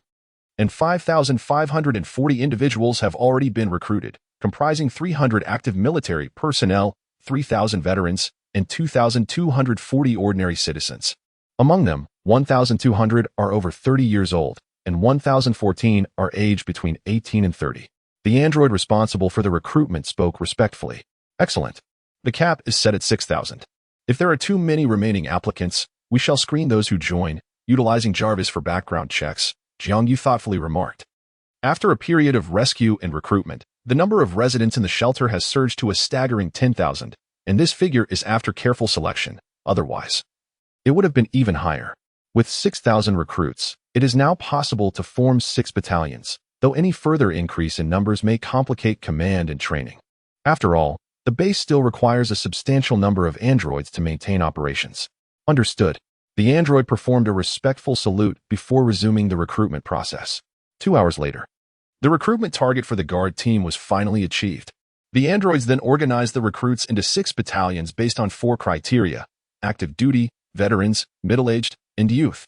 S1: And 5,540 individuals have already been recruited, comprising 300 active military personnel, 3,000 veterans, and 2,240 ordinary citizens. Among them, 1,200 are over 30 years old, and 1,014 are aged between 18 and 30. The android responsible for the recruitment spoke respectfully. Excellent. The cap is set at 6,000. If there are too many remaining applicants, we shall screen those who join, utilizing Jarvis for background checks, Jiang Yu thoughtfully remarked. After a period of rescue and recruitment, the number of residents in the shelter has surged to a staggering 10,000, and this figure is after careful selection. Otherwise, it would have been even higher. With 6,000 recruits, it is now possible to form 6 battalions, though any further increase in numbers may complicate command and training. After all, the base still requires a substantial number of androids to maintain operations. Understood. The android performed a respectful salute before resuming the recruitment process. 2 hours later, the recruitment target for the guard team was finally achieved. The androids then organized the recruits into 6 battalions based on 4 criteria: active duty, veterans, middle-aged, and youth,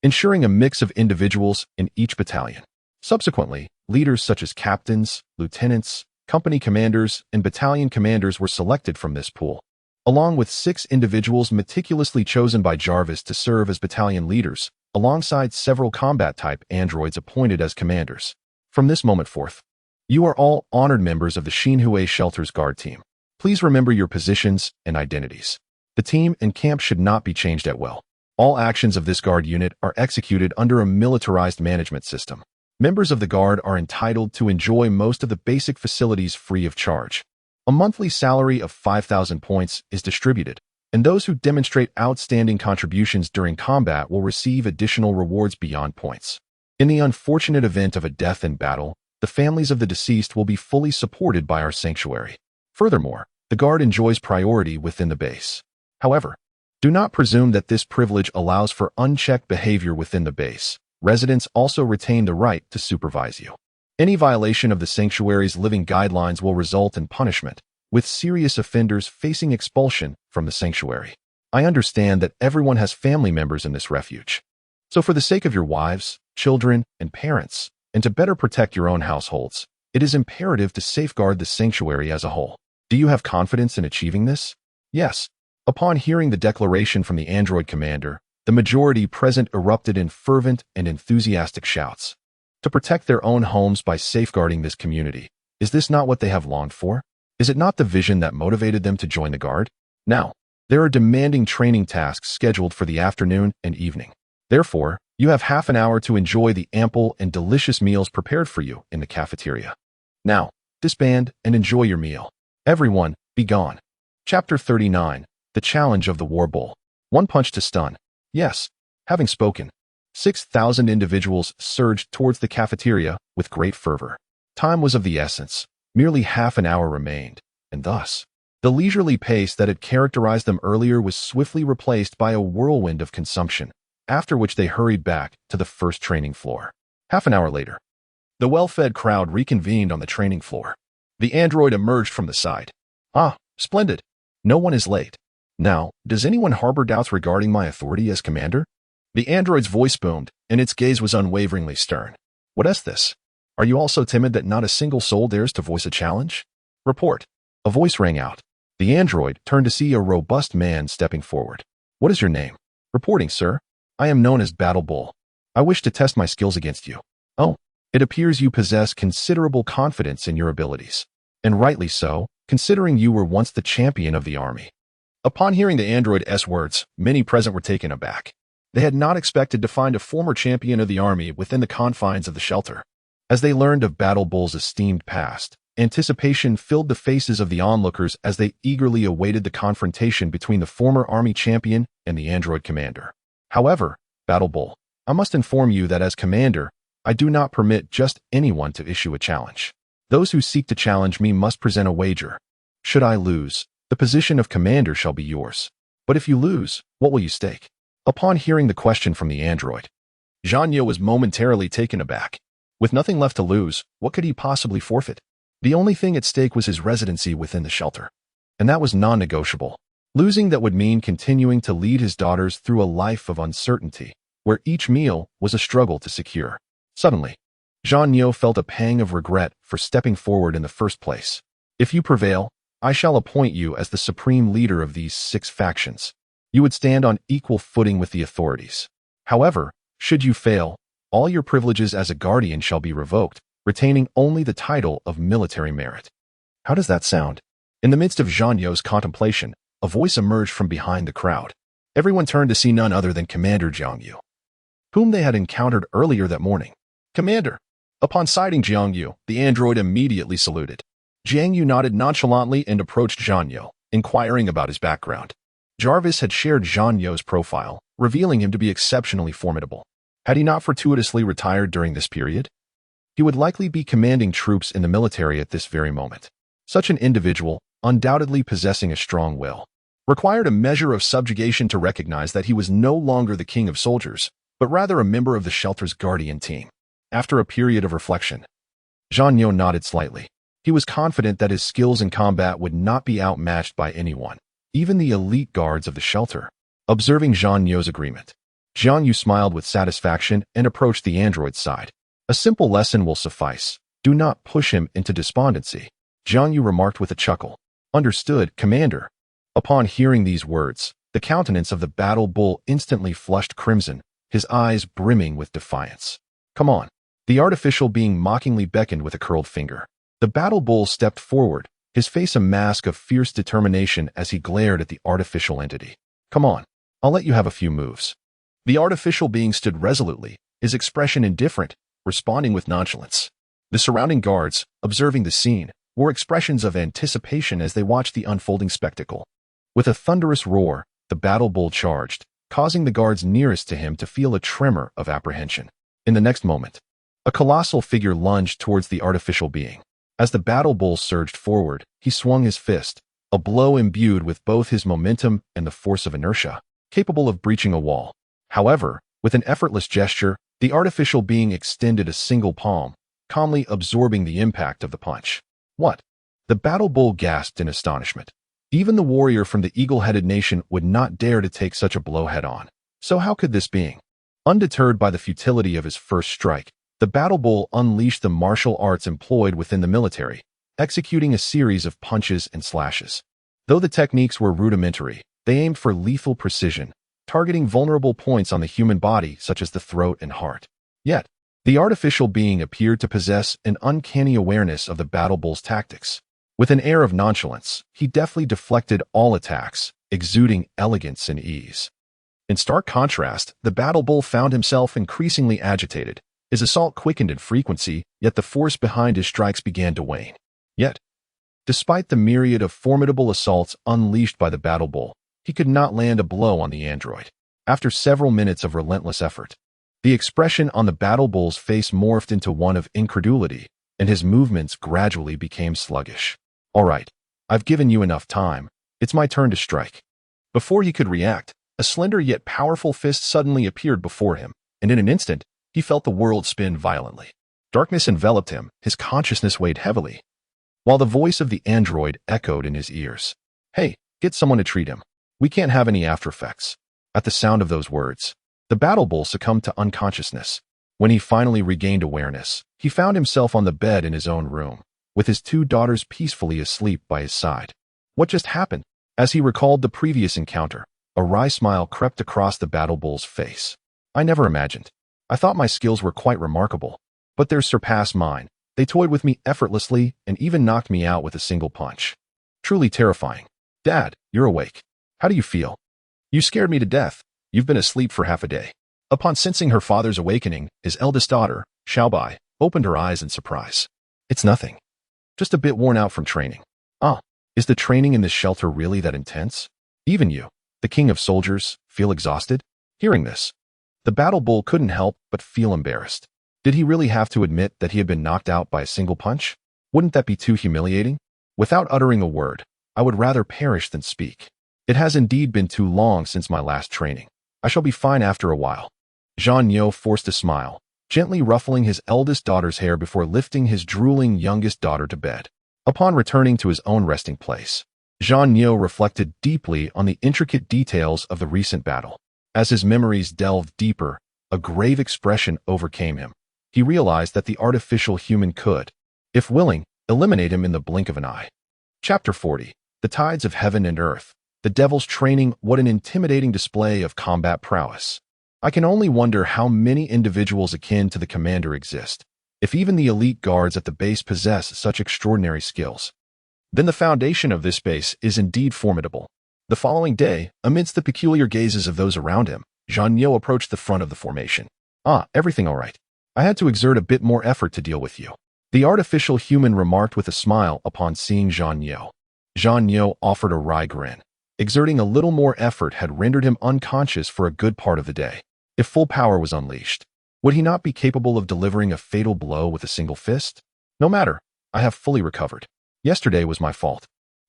S1: ensuring a mix of individuals in each battalion. Subsequently, leaders such as captains, lieutenants, company commanders, and battalion commanders were selected from this pool, along with 6 individuals meticulously chosen by Jarvis to serve as battalion leaders, alongside several combat-type androids appointed as commanders. From this moment forth, you are all honored members of the Xinhui Shelter's guard team. Please remember your positions and identities. The team and camp should not be changed at will. All actions of this guard unit are executed under a militarized management system. Members of the guard are entitled to enjoy most of the basic facilities free of charge. A monthly salary of 5,000 points is distributed, and those who demonstrate outstanding contributions during combat will receive additional rewards beyond points. In the unfortunate event of a death in battle, the families of the deceased will be fully supported by our sanctuary. Furthermore, the guard enjoys priority within the base. However, do not presume that this privilege allows for unchecked behavior within the base. Residents also retain the right to supervise you. Any violation of the sanctuary's living guidelines will result in punishment, with serious offenders facing expulsion from the sanctuary. I understand that everyone has family members in this refuge. So for the sake of your wives, children, and parents, and to better protect your own households, it is imperative to safeguard the sanctuary as a whole. Do you have confidence in achieving this? Yes. Upon hearing the declaration from the android commander, the majority present erupted in fervent and enthusiastic shouts. To protect their own homes by safeguarding this community, is this not what they have longed for? Is it not the vision that motivated them to join the Guard? Now, there are demanding training tasks scheduled for the afternoon and evening. Therefore, you have half an hour to enjoy the ample and delicious meals prepared for you in the cafeteria. Now, disband and enjoy your meal. Everyone, be gone. Chapter 39, The Challenge of the War Bull. One punch to stun. Yes, having spoken, 6,000 individuals surged towards the cafeteria with great fervor. Time was of the essence. Merely half an hour remained, and thus, the leisurely pace that had characterized them earlier was swiftly replaced by a whirlwind of consumption, after which they hurried back to the first training floor. Half an hour later, the well-fed crowd reconvened on the training floor. The android emerged from the side. Ah, splendid. No one is late. Now, does anyone harbor doubts regarding my authority as commander? The android's voice boomed, and its gaze was unwaveringly stern. What is this? Are you all so timid that not a single soul dares to voice a challenge? Report. A voice rang out. The android turned to see a robust man stepping forward. What is your name? Reporting, sir. I am known as Battle Bull. I wish to test my skills against you. Oh, it appears you possess considerable confidence in your abilities. And rightly so, considering you were once the champion of the army. Upon hearing the android's words, many present were taken aback. They had not expected to find a former champion of the army within the confines of the shelter. As they learned of Battle Bull's esteemed past, anticipation filled the faces of the onlookers as they eagerly awaited the confrontation between the former army champion and the android commander. However, Battle Bull, I must inform you that as commander, I do not permit just anyone to issue a challenge. Those who seek to challenge me must present a wager. Should I lose, the position of commander shall be yours. But if you lose, what will you stake? Upon hearing the question from the android, Jiang Yu was momentarily taken aback. With nothing left to lose, what could he possibly forfeit? The only thing at stake was his residency within the shelter. And that was non-negotiable. Losing that would mean continuing to lead his daughters through a life of uncertainty, where each meal was a struggle to secure. Suddenly, Jiang Yu felt a pang of regret for stepping forward in the first place. If you prevail, I shall appoint you as the supreme leader of these 6 factions. You would stand on equal footing with the authorities. However, should you fail, all your privileges as a guardian shall be revoked, retaining only the title of military merit. How does that sound? In the midst of Jiang Yu's contemplation, a voice emerged from behind the crowd. Everyone turned to see none other than Commander Jiang Yu, whom they had encountered earlier that morning. Commander. Upon sighting Jiang Yu, the android immediately saluted. Jiang Yu nodded nonchalantly and approached Jiang Yu, inquiring about his background. Jarvis had shared Jiang Yu's profile, revealing him to be exceptionally formidable. Had he not fortuitously retired during this period? He would likely be commanding troops in the military at this very moment. Such an individual, undoubtedly possessing a strong will, required a measure of subjugation to recognize that he was no longer the king of soldiers, but rather a member of the shelter's guardian team. After a period of reflection, Jiang Yu nodded slightly. He was confident that his skills in combat would not be outmatched by anyone, even the elite guards of the shelter. Observing Jiang Yu's agreement, Jiang Yu smiled with satisfaction and approached the android's side. A simple lesson will suffice. Do not push him into despondency, Jiang Yu remarked with a chuckle. Understood, Commander. Upon hearing these words, the countenance of the Battle Bull instantly flushed crimson, his eyes brimming with defiance. Come on. The artificial being mockingly beckoned with a curled finger. The Battle Bull stepped forward, his face a mask of fierce determination as he glared at the artificial entity. Come on, I'll let you have a few moves. The artificial being stood resolutely, his expression indifferent, responding with nonchalance. The surrounding guards, observing the scene, wore expressions of anticipation as they watched the unfolding spectacle. With a thunderous roar, the Battle Bull charged, causing the guards nearest to him to feel a tremor of apprehension. In the next moment, a colossal figure lunged towards the artificial being. As the Battle Bull surged forward, he swung his fist, a blow imbued with both his momentum and the force of inertia, capable of breaching a wall. However, with an effortless gesture, the artificial being extended a single palm, calmly absorbing the impact of the punch. What? The Battle Bull gasped in astonishment. Even the warrior from the eagle-headed nation would not dare to take such a blow head-on. So how could this being, Undeterred by the futility of his first strike, the battle bull unleashed the martial arts employed within the military, executing a series of punches and slashes. Though the techniques were rudimentary, they aimed for lethal precision, targeting vulnerable points on the human body such as the throat and heart. Yet, the artificial being appeared to possess an uncanny awareness of the battle bull's tactics. With an air of nonchalance, he deftly deflected all attacks, exuding elegance and ease. In stark contrast, the battle bull found himself increasingly agitated. His assault quickened in frequency, yet the force behind his strikes began to wane. Yet, despite the myriad of formidable assaults unleashed by the battle bull, he could not land a blow on the android. After several minutes of relentless effort, the expression on the battle bull's face morphed into one of incredulity, and his movements gradually became sluggish. "All right, I've given you enough time. It's my turn to strike." Before he could react, a slender yet powerful fist suddenly appeared before him, and in an instant, he felt the world spin violently. Darkness enveloped him, his consciousness weighed heavily, while the voice of the android echoed in his ears. "Hey, get someone to treat him. We can't have any after effects." At the sound of those words, the battle bull succumbed to unconsciousness. When he finally regained awareness, he found himself on the bed in his own room, with his two daughters peacefully asleep by his side. What just happened? As he recalled the previous encounter, a wry smile crept across the battle bull's face. "I never imagined. I thought my skills were quite remarkable, but theirs surpassed mine. They toyed with me effortlessly and even knocked me out with a single punch. Truly terrifying. Dad, you're awake. How do you feel?" "You scared me to death. You've been asleep for half a day." Upon sensing her father's awakening, his eldest daughter, Xiaobai, opened her eyes in surprise. "It's nothing. Just a bit worn out from training." "Ah, is the training in this shelter really that intense? Even you, the king of soldiers, feel exhausted?" Hearing this, the battle bull couldn't help but feel embarrassed. Did he really have to admit that he had been knocked out by a single punch? Wouldn't that be too humiliating? Without uttering a word, I would rather perish than speak. It has indeed been too long since my last training. I shall be fine after a while. Jiang Yu forced a smile, gently ruffling his eldest daughter's hair before lifting his drooling youngest daughter to bed. Upon returning to his own resting place, Jiang Yu reflected deeply on the intricate details of the recent battle. As his memories delved deeper, a grave expression overcame him. He realized that the artificial human could, if willing, eliminate him in the blink of an eye. Chapter 40. The Tides of Heaven and Earth. The Devil's Training. What an intimidating display of combat prowess. I can only wonder how many individuals akin to the commander exist. If even the elite guards at the base possess such extraordinary skills, then the foundation of this base is indeed formidable. The following day, amidst the peculiar gazes of those around him, Jiang Yu approached the front of the formation. "Ah, everything all right. I had to exert a bit more effort to deal with you," the artificial human remarked with a smile upon seeing Jiang Yu. Jiang Yu offered a wry grin. Exerting a little more effort had rendered him unconscious for a good part of the day. If full power was unleashed, would he not be capable of delivering a fatal blow with a single fist? "No matter, I have fully recovered. Yesterday was my fault,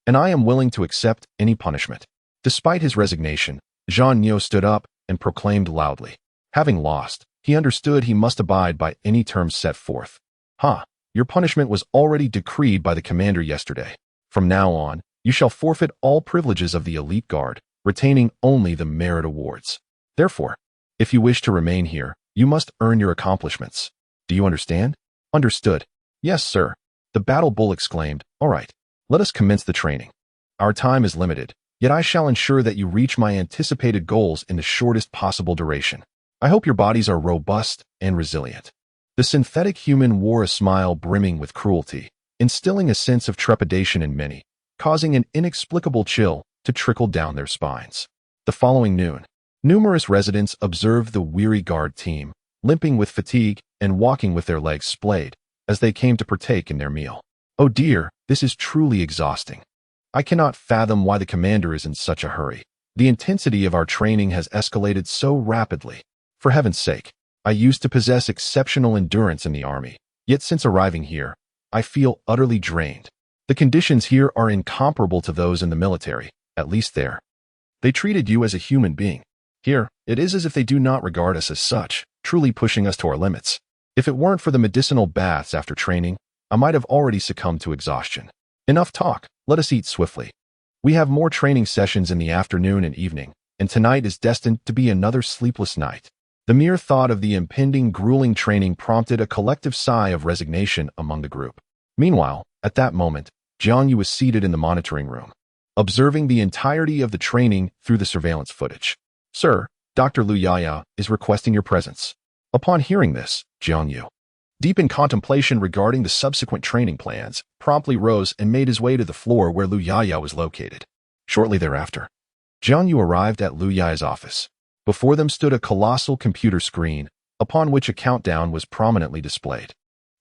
S1: and I am willing to accept any punishment." Despite his resignation, Jiang Yu stood up and proclaimed loudly. Having lost, he understood he must abide by any terms set forth. Your punishment was already decreed by the commander yesterday. From now on, you shall forfeit all privileges of the elite guard, retaining only the merit awards. Therefore, if you wish to remain here, you must earn your accomplishments. Do you understand?" "Understood. Yes, sir," the battle bull exclaimed. "All right, let us commence the training. Our time is limited, yet I shall ensure that you reach my anticipated goals in the shortest possible duration. I hope your bodies are robust and resilient." The synthetic human wore a smile brimming with cruelty, instilling a sense of trepidation in many, causing an inexplicable chill to trickle down their spines. The following noon, numerous residents observed the weary guard team, limping with fatigue and walking with their legs splayed, as they came to partake in their meal. "Oh dear, this is truly exhausting. I cannot fathom why the commander is in such a hurry. The intensity of our training has escalated so rapidly. For heaven's sake, I used to possess exceptional endurance in the army, yet since arriving here, I feel utterly drained. The conditions here are incomparable to those in the military, at least there. They treated you as a human being. Here, it is as if they do not regard us as such, truly pushing us to our limits. If it weren't for the medicinal baths after training, I might have already succumbed to exhaustion. Enough talk, let us eat swiftly. We have more training sessions in the afternoon and evening, and tonight is destined to be another sleepless night." The mere thought of the impending grueling training prompted a collective sigh of resignation among the group. Meanwhile, at that moment, Jiang Yu was seated in the monitoring room, observing the entirety of the training through the surveillance footage. "Sir, Dr. Lu Yaya is requesting your presence." Upon hearing this, Jiang Yu, deep in contemplation regarding the subsequent training plans, promptly rose and made his way to the floor where Lu Yaya was located. Shortly thereafter, Jiang Yu arrived at Lu Yaya's office. Before them stood a colossal computer screen, upon which a countdown was prominently displayed.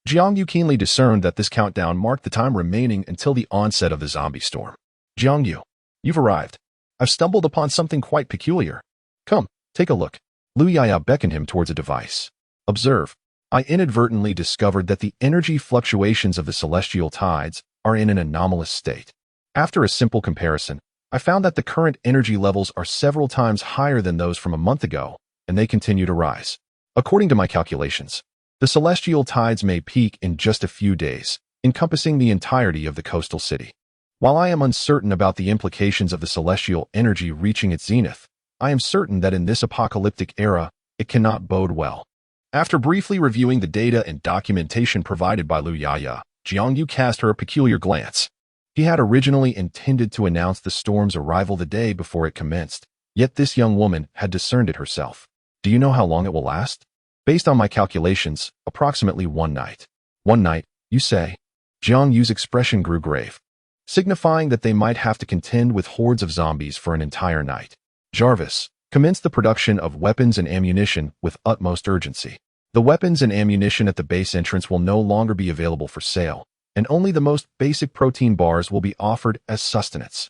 S1: Jiang Yu keenly discerned that this countdown marked the time remaining until the onset of the zombie storm. "Jiang Yu, you've arrived. I've stumbled upon something quite peculiar. Come, take a look." Lu Yaya beckoned him towards a device. "Observe. I inadvertently discovered that the energy fluctuations of the celestial tides are in an anomalous state. After a simple comparison, I found that the current energy levels are several times higher than those from a month ago, and they continue to rise. According to my calculations, the celestial tides may peak in just a few days, encompassing the entirety of the coastal city. While I am uncertain about the implications of the celestial energy reaching its zenith, I am certain that in this apocalyptic era, it cannot bode well." After briefly reviewing the data and documentation provided by Lu Yaya, Jiang Yu cast her a peculiar glance. He had originally intended to announce the storm's arrival the day before it commenced, yet this young woman had discerned it herself. "Do you know how long it will last?" "Based on my calculations, approximately one night." "One night, you say?" Jiang Yu's expression grew grave, signifying that they might have to contend with hordes of zombies for an entire night. "Jarvis, commence the production of weapons and ammunition with utmost urgency. The weapons and ammunition at the base entrance will no longer be available for sale, and only the most basic protein bars will be offered as sustenance.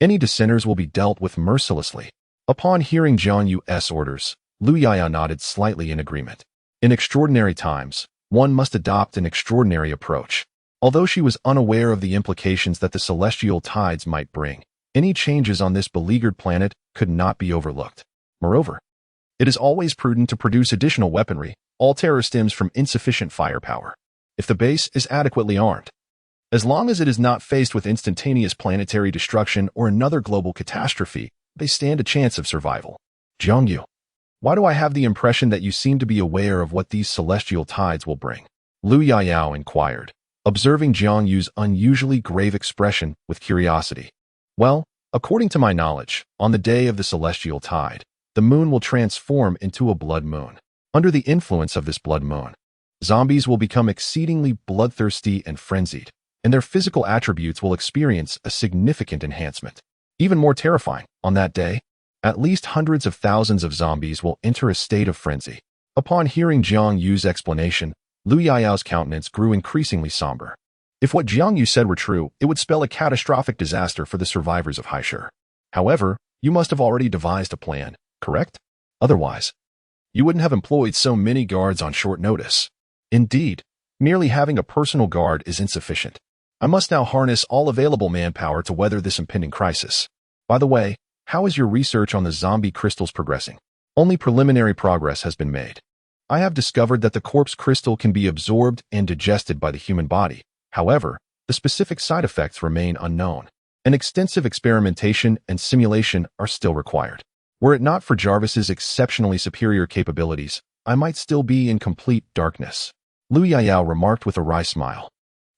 S1: Any dissenters will be dealt with mercilessly." Upon hearing Jiang Yu's orders, Lu Yaya nodded slightly in agreement. In extraordinary times, one must adopt an extraordinary approach. Although she was unaware of the implications that the celestial tides might bring, any changes on this beleaguered planet could not be overlooked. Moreover, it is always prudent to produce additional weaponry. All terror stems from insufficient firepower. If the base is adequately armed, as long as it is not faced with instantaneous planetary destruction or another global catastrophe, they stand a chance of survival. "Jiang Yu, why do I have the impression that you seem to be aware of what these celestial tides will bring?" Lu Yaya inquired, observing Jiang Yu's unusually grave expression with curiosity. "Well, according to my knowledge, on the day of the celestial tide, the moon will transform into a blood moon. Under the influence of this blood moon, zombies will become exceedingly bloodthirsty and frenzied, and their physical attributes will experience a significant enhancement. Even more terrifying, on that day, at least hundreds of thousands of zombies will enter a state of frenzy." Upon hearing Jiang Yu's explanation, Lu Yaya's countenance grew increasingly somber. If what Jiang Yu said were true, it would spell a catastrophic disaster for the survivors of Haishur. However, you must have already devised a plan, correct? Otherwise, you wouldn't have employed so many guards on short notice. Indeed, merely having a personal guard is insufficient. I must now harness all available manpower to weather this impending crisis. By the way, how is your research on the zombie crystals progressing? Only preliminary progress has been made. I have discovered that the corpse crystal can be absorbed and digested by the human body. However, the specific side effects remain unknown, and extensive experimentation and simulation are still required. Were it not for Jarvis's exceptionally superior capabilities, I might still be in complete darkness." Lu Yaya remarked with a wry smile.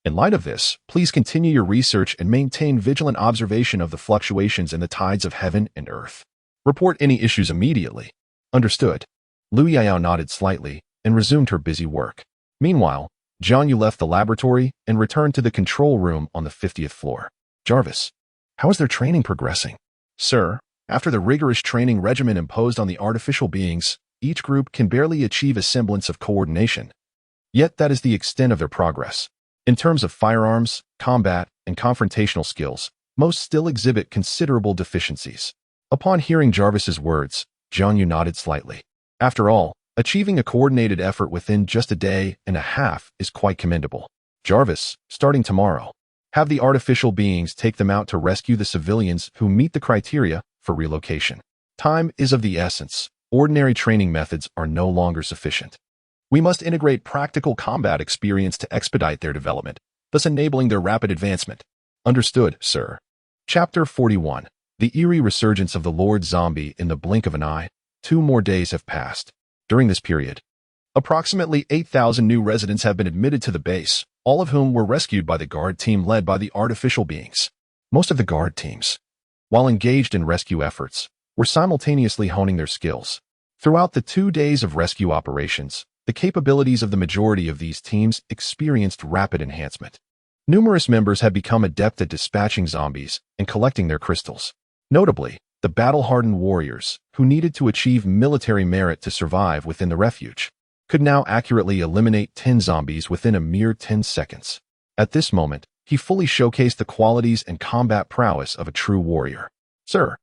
S1: "In light of this, please continue your research and maintain vigilant observation of the fluctuations in the tides of heaven and earth. Report any issues immediately." "Understood." Lu Yaya nodded slightly and resumed her busy work. Meanwhile, Jiang Yu left the laboratory and returned to the control room on the 50th floor. "Jarvis, how is their training progressing?" "Sir, after the rigorous training regimen imposed on the artificial beings, each group can barely achieve a semblance of coordination. Yet that is the extent of their progress. In terms of firearms, combat, and confrontational skills, most still exhibit considerable deficiencies." Upon hearing Jarvis's words, Jiang Yu nodded slightly. After all, achieving a coordinated effort within just a day and a half is quite commendable. "Jarvis, starting tomorrow, have the artificial beings take them out to rescue the civilians who meet the criteria for relocation. Time is of the essence. Ordinary training methods are no longer sufficient. We must integrate practical combat experience to expedite their development, thus enabling their rapid advancement." "Understood, sir." Chapter 41. The eerie resurgence of the Lord Zombie in the blink of an eye. 2 more days have passed. During this period, approximately 8,000 new residents have been admitted to the base, all of whom were rescued by the guard team led by the artificial beings. Most of the guard teams, while engaged in rescue efforts, were simultaneously honing their skills. Throughout the 2 days of rescue operations, the capabilities of the majority of these teams experienced rapid enhancement. Numerous members had become adept at dispatching zombies and collecting their crystals. Notably, the battle-hardened warriors, who needed to achieve military merit to survive within the refuge, could now accurately eliminate 10 zombies within a mere 10 seconds. At this moment, he fully showcased the qualities and combat prowess of a true warrior. Sir,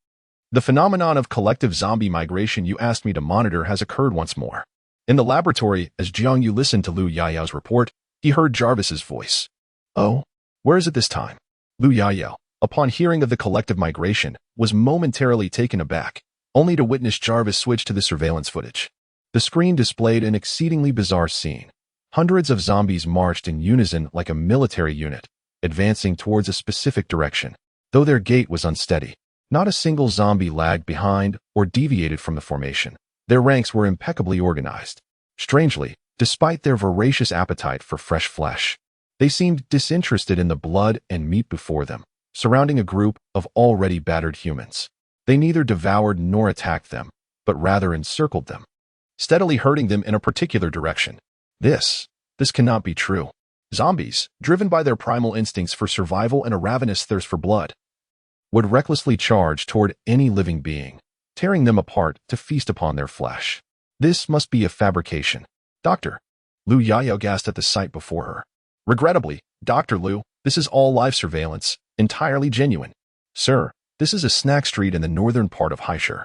S1: the phenomenon of collective zombie migration you asked me to monitor has occurred once more. In the laboratory, as Jiang Yu listened to Lu Yayao's report, he heard Jarvis's voice. Oh, where is it this time? Lu Yayao, upon hearing of the collective migration, was momentarily taken aback, only to witness Jarvis switch to the surveillance footage. The screen displayed an exceedingly bizarre scene. Hundreds of zombies marched in unison like a military unit, advancing towards a specific direction. Though their gait was unsteady, not a single zombie lagged behind or deviated from the formation. Their ranks were impeccably organized. Strangely, despite their voracious appetite for fresh flesh, they seemed disinterested in the blood and meat before them, surrounding a group of already battered humans. They neither devoured nor attacked them, but rather encircled them, steadily herding them in a particular direction. This cannot be true. Zombies, driven by their primal instincts for survival and a ravenous thirst for blood, would recklessly charge toward any living being, tearing them apart to feast upon their flesh. This must be a fabrication. Doctor, Lu Yayao gasped at the sight before her. Regrettably, Dr. Lu, this is all live surveillance, entirely genuine. Sir, this is a snack street in the northern part of Haishur.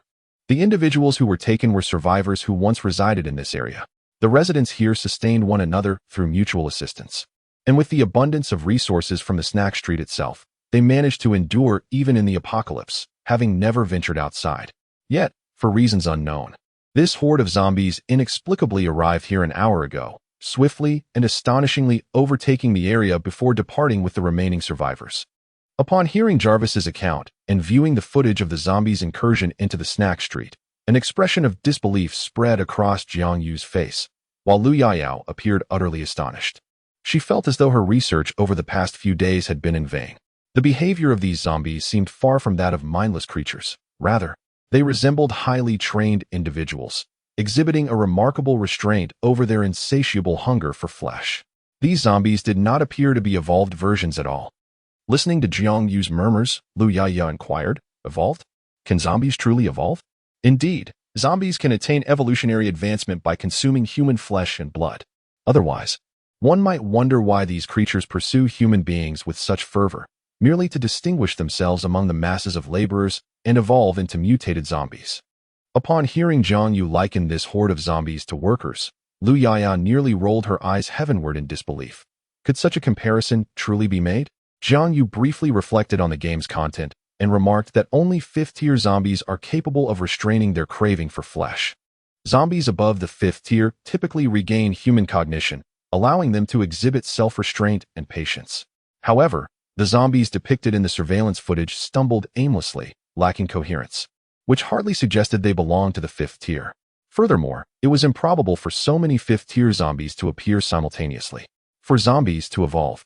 S1: The individuals who were taken were survivors who once resided in this area. The residents here sustained one another through mutual assistance. And with the abundance of resources from the snack street itself, they managed to endure even in the apocalypse, having never ventured outside. Yet, for reasons unknown, this horde of zombies inexplicably arrived here an hour ago, swiftly and astonishingly overtaking the area before departing with the remaining survivors. Upon hearing Jarvis's account and viewing the footage of the zombies' incursion into the snack street, an expression of disbelief spread across Jiang Yu's face, while Lu Yayao appeared utterly astonished. She felt as though her research over the past few days had been in vain. The behavior of these zombies seemed far from that of mindless creatures. Rather, they resembled highly trained individuals, exhibiting a remarkable restraint over their insatiable hunger for flesh. These zombies did not appear to be evolved versions at all. Listening to Jiang Yu's murmurs, Lu Yayao inquired, Evolved? Can zombies truly evolve? Indeed, zombies can attain evolutionary advancement by consuming human flesh and blood. Otherwise, one might wonder why these creatures pursue human beings with such fervor, merely to distinguish themselves among the masses of laborers and evolve into mutated zombies. Upon hearing Jiang Yu liken this horde of zombies to workers, Lu Yayao nearly rolled her eyes heavenward in disbelief. Could such a comparison truly be made? Jiang Yu briefly reflected on the game's content and remarked that only 5th-tier zombies are capable of restraining their craving for flesh. Zombies above the 5th tier typically regain human cognition, allowing them to exhibit self-restraint and patience. However, the zombies depicted in the surveillance footage stumbled aimlessly, lacking coherence, which hardly suggested they belonged to the 5th tier. Furthermore, it was improbable for so many 5th-tier zombies to appear simultaneously. For zombies to evolve,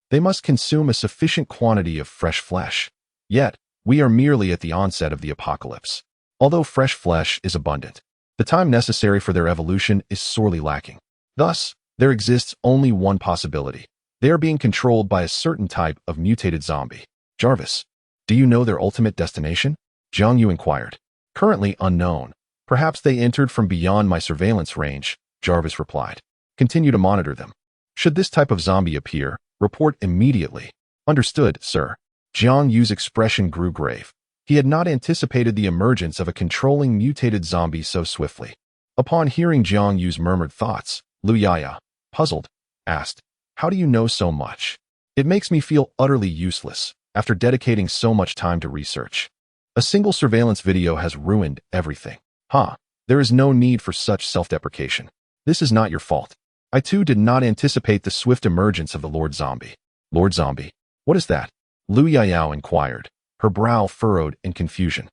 S1: they must consume a sufficient quantity of fresh flesh. Yet, we are merely at the onset of the apocalypse. Although fresh flesh is abundant, the time necessary for their evolution is sorely lacking. Thus, there exists only one possibility. They are being controlled by a certain type of mutated zombie. Jarvis, do you know their ultimate destination? Jiang Yu inquired. Currently unknown. Perhaps they entered from beyond my surveillance range, Jarvis replied. Continue to monitor them. Should this type of zombie appear, report immediately. Understood, sir. Jiang Yu's expression grew grave. He had not anticipated the emergence of a controlling mutated zombie so swiftly. Upon hearing Jiang Yu's murmured thoughts, Lu Yayao, puzzled, asked, How do you know so much? It makes me feel utterly useless, after dedicating so much time to research. A single surveillance video has ruined everything. There is no need for such self-deprecation. This is not your fault. I too did not anticipate the swift emergence of the Lord Zombie. Lord Zombie? What is that? Lu Yayao inquired, her brow furrowed in confusion.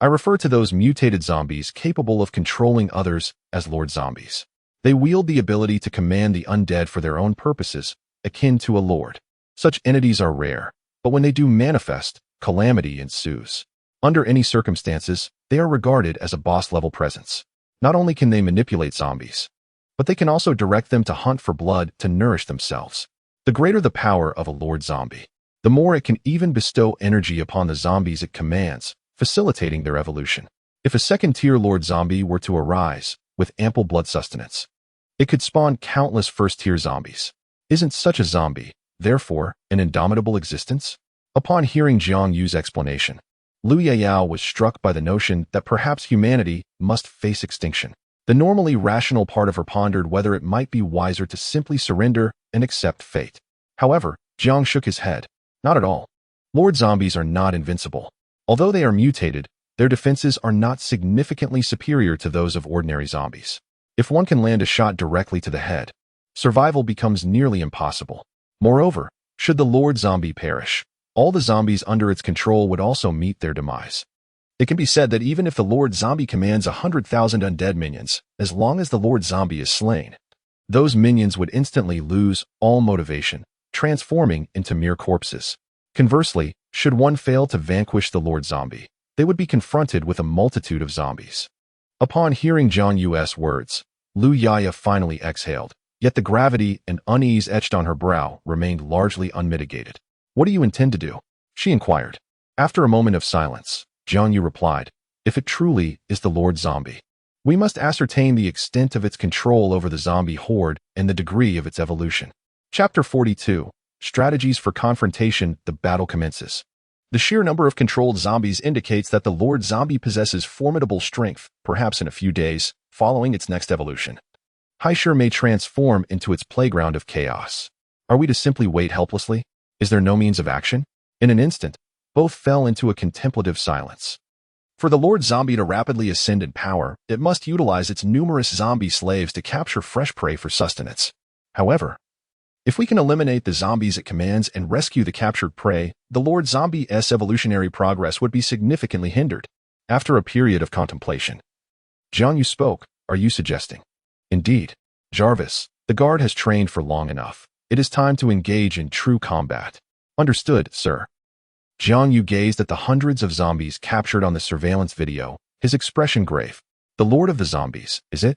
S1: I refer to those mutated zombies capable of controlling others as Lord Zombies. They wield the ability to command the undead for their own purposes, akin to a lord. Such entities are rare, but when they do manifest, calamity ensues. Under any circumstances, they are regarded as a boss-level presence. Not only can they manipulate zombies, but they can also direct them to hunt for blood to nourish themselves. The greater the power of a Lord Zombie, the more it can even bestow energy upon the zombies it commands, facilitating their evolution. If a second-tier Lord Zombie were to arise, with ample blood sustenance, it could spawn countless first-tier zombies. Isn't such a zombie, therefore, an indomitable existence? Upon hearing Jiang Yu's explanation, Lu Yayao was struck by the notion that perhaps humanity must face extinction. The normally rational part of her pondered whether it might be wiser to simply surrender and accept fate. However, Jiang shook his head. Not at all. Lord Zombies are not invincible. Although they are mutated, their defenses are not significantly superior to those of ordinary zombies. If one can land a shot directly to the head, survival becomes nearly impossible. Moreover, should the Lord Zombie perish, all the zombies under its control would also meet their demise. It can be said that even if the Lord Zombie commands 100,000 undead minions, as long as the Lord Zombie is slain, those minions would instantly lose all motivation, transforming into mere corpses. Conversely, should one fail to vanquish the Lord Zombie, they would be confronted with a multitude of zombies. Upon hearing Jiang Yu's words, Lu Yaya finally exhaled, yet the gravity and unease etched on her brow remained largely unmitigated. What do you intend to do? She inquired. After a moment of silence, Jiang Yu replied, if it truly is the Lord Zombie, we must ascertain the extent of its control over the zombie horde and the degree of its evolution. Chapter 42. Strategies for Confrontation. The battle commences. The sheer number of controlled zombies indicates that the Lord Zombie possesses formidable strength, perhaps in a few days, following its next evolution. Haishur may transform into its playground of chaos. Are we to simply wait helplessly? Is there no means of action? In an instant, both fell into a contemplative silence. For the Lord Zombie to rapidly ascend in power, it must utilize its numerous zombie slaves to capture fresh prey for sustenance. However, if we can eliminate the zombies it commands and rescue the captured prey, the Lord Zombie's evolutionary progress would be significantly hindered. After a period of contemplation, Jiang Yu spoke. Are you suggesting? Indeed, Jarvis, the guard has trained for long enough. It is time to engage in true combat. Understood, sir. Jiang Yu gazed at the hundreds of zombies captured on the surveillance video, his expression grave. The Lord of the Zombies, is it?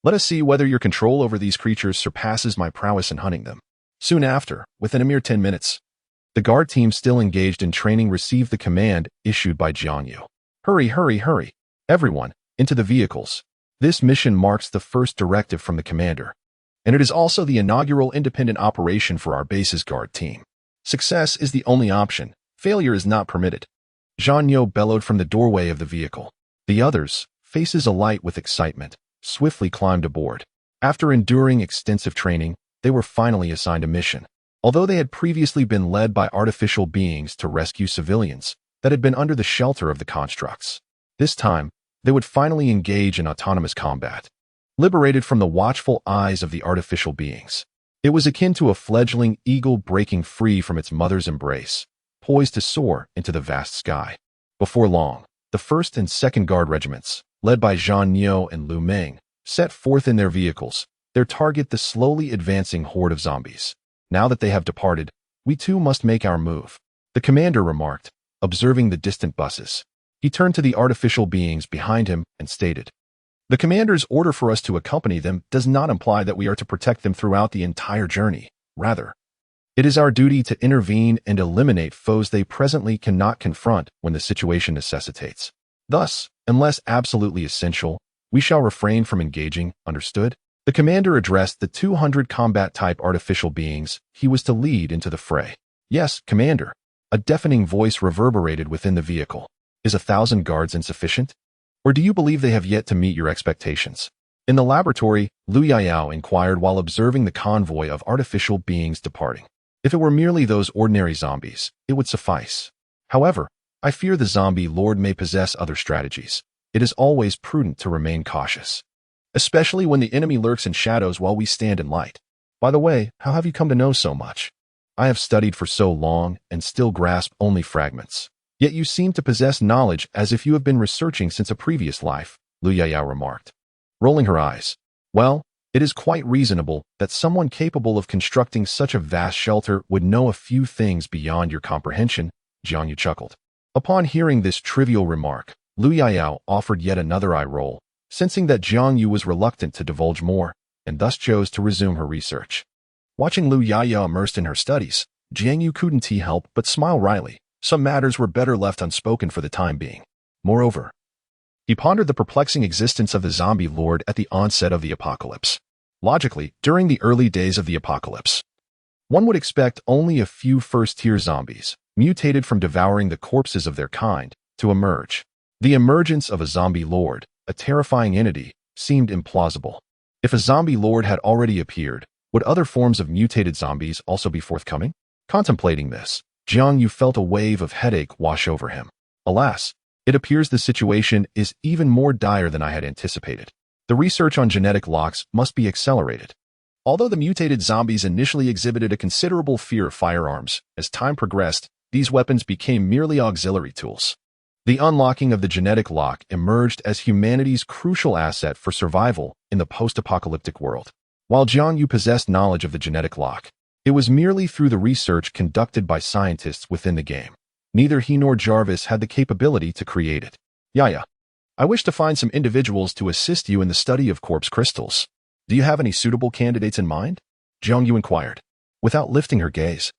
S1: Let us see whether your control over these creatures surpasses my prowess in hunting them. Soon after, within a mere 10 minutes, the guard team still engaged in training received the command issued by Jiang Yu. Hurry, hurry, hurry. Everyone, into the vehicles. This mission marks the first directive from the commander, and it is also the inaugural independent operation for our base's guard team. Success is the only option. Failure is not permitted. Jiang Yu bellowed from the doorway of the vehicle. The others, faces alight with excitement, swiftly climbed aboard. After enduring extensive training, they were finally assigned a mission. Although they had previously been led by artificial beings to rescue civilians that had been under the shelter of the constructs, this time, they would finally engage in autonomous combat. Liberated from the watchful eyes of the artificial beings, it was akin to a fledgling eagle breaking free from its mother's embrace, poised to soar into the vast sky. Before long, the 1st and 2nd Guard regiments, led by Jiang Yu and Lu Meng, set forth in their vehicles, their target the slowly advancing horde of zombies. Now that they have departed, we too must make our move, the commander remarked, observing the distant buses. He turned to the artificial beings behind him and stated, the commander's order for us to accompany them does not imply that we are to protect them throughout the entire journey. Rather, it is our duty to intervene and eliminate foes they presently cannot confront when the situation necessitates. Thus, unless absolutely essential, we shall refrain from engaging, understood? The commander addressed the 200 combat-type artificial beings he was to lead into the fray. Yes, commander. A deafening voice reverberated within the vehicle. Is 1,000 guards insufficient? Or do you believe they have yet to meet your expectations? In the laboratory, Lu Yayao inquired while observing the convoy of artificial beings departing. If it were merely those ordinary zombies, it would suffice. However, I fear the zombie lord may possess other strategies. It is always prudent to remain cautious, especially when the enemy lurks in shadows while we stand in light. By the way, how have you come to know so much? I have studied for so long and still grasp only fragments. Yet you seem to possess knowledge as if you have been researching since a previous life, Lu Yayao remarked, rolling her eyes. Well, it is quite reasonable that someone capable of constructing such a vast shelter would know a few things beyond your comprehension, Jiang Yu chuckled. Upon hearing this trivial remark, Lu Yayao offered yet another eye roll, sensing that Jiang Yu was reluctant to divulge more, and thus chose to resume her research. Watching Lu Yayao immersed in her studies, Jiang Yu couldn't help but smile wryly. Some matters were better left unspoken for the time being. Moreover, he pondered the perplexing existence of the zombie lord at the onset of the apocalypse. Logically, during the early days of the apocalypse, one would expect only a few first-tier zombies, mutated from devouring the corpses of their kind, to emerge. The emergence of a zombie lord, a terrifying entity, seemed implausible. If a zombie lord had already appeared, would other forms of mutated zombies also be forthcoming? Contemplating this, Jiang Yu felt a wave of headache wash over him. Alas, it appears the situation is even more dire than I had anticipated. The research on genetic locks must be accelerated. Although the mutated zombies initially exhibited a considerable fear of firearms, as time progressed, these weapons became merely auxiliary tools. The unlocking of the genetic lock emerged as humanity's crucial asset for survival in the post-apocalyptic world. While Jiang Yu possessed knowledge of the genetic lock, it was merely through the research conducted by scientists within the game. Neither he nor Jarvis had the capability to create it. Yaya, I wish to find some individuals to assist you in the study of corpse crystals. Do you have any suitable candidates in mind? Jiang Yu inquired, without lifting her gaze.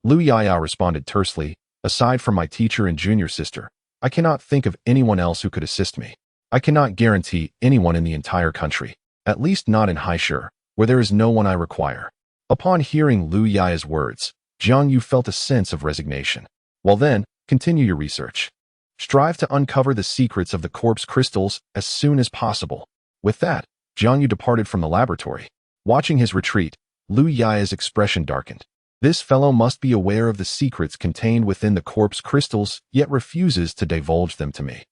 S1: Lu Yaya responded tersely, aside from my teacher and junior sister, I cannot think of anyone else who could assist me. I cannot guarantee anyone in the entire country, at least not in Haishur, where there is no one I require. Upon hearing Lu Yaya's words, Jiang Yu felt a sense of resignation. Well then, continue your research. Strive to uncover the secrets of the corpse crystals as soon as possible. With that, Jiang Yu departed from the laboratory. Watching his retreat, Lu Yaya's expression darkened. This fellow must be aware of the secrets contained within the corpse crystals, yet refuses to divulge them to me.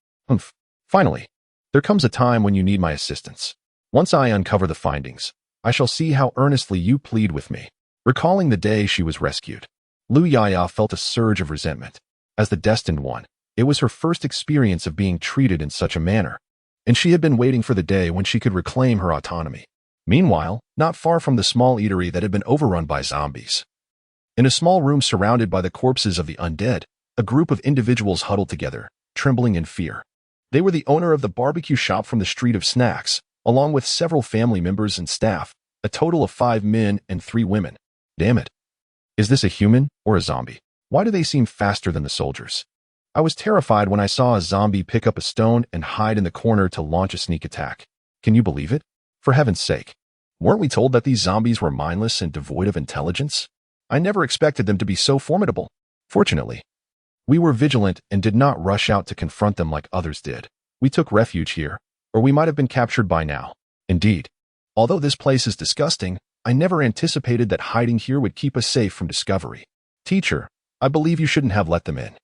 S1: Finally, there comes a time when you need my assistance. Once I uncover the findings, I shall see how earnestly you plead with me. Recalling the day she was rescued, Lu Yaya felt a surge of resentment. As the destined one, it was her first experience of being treated in such a manner, and she had been waiting for the day when she could reclaim her autonomy. Meanwhile, not far from the small eatery that had been overrun by zombies, in a small room surrounded by the corpses of the undead, a group of individuals huddled together, trembling in fear. They were the owner of the barbecue shop from the Street of Snacks, along with several family members and staff, a total of 5 men and 3 women. Damn it. Is this a human or a zombie? Why do they seem faster than the soldiers? I was terrified when I saw a zombie pick up a stone and hide in the corner to launch a sneak attack. Can you believe it? For heaven's sake. Weren't we told that these zombies were mindless and devoid of intelligence? I never expected them to be so formidable. Fortunately, we were vigilant and did not rush out to confront them like others did. We took refuge here, or we might have been captured by now. Indeed, although this place is disgusting, I never anticipated that hiding here would keep us safe from discovery. Teacher, I believe you shouldn't have let them in.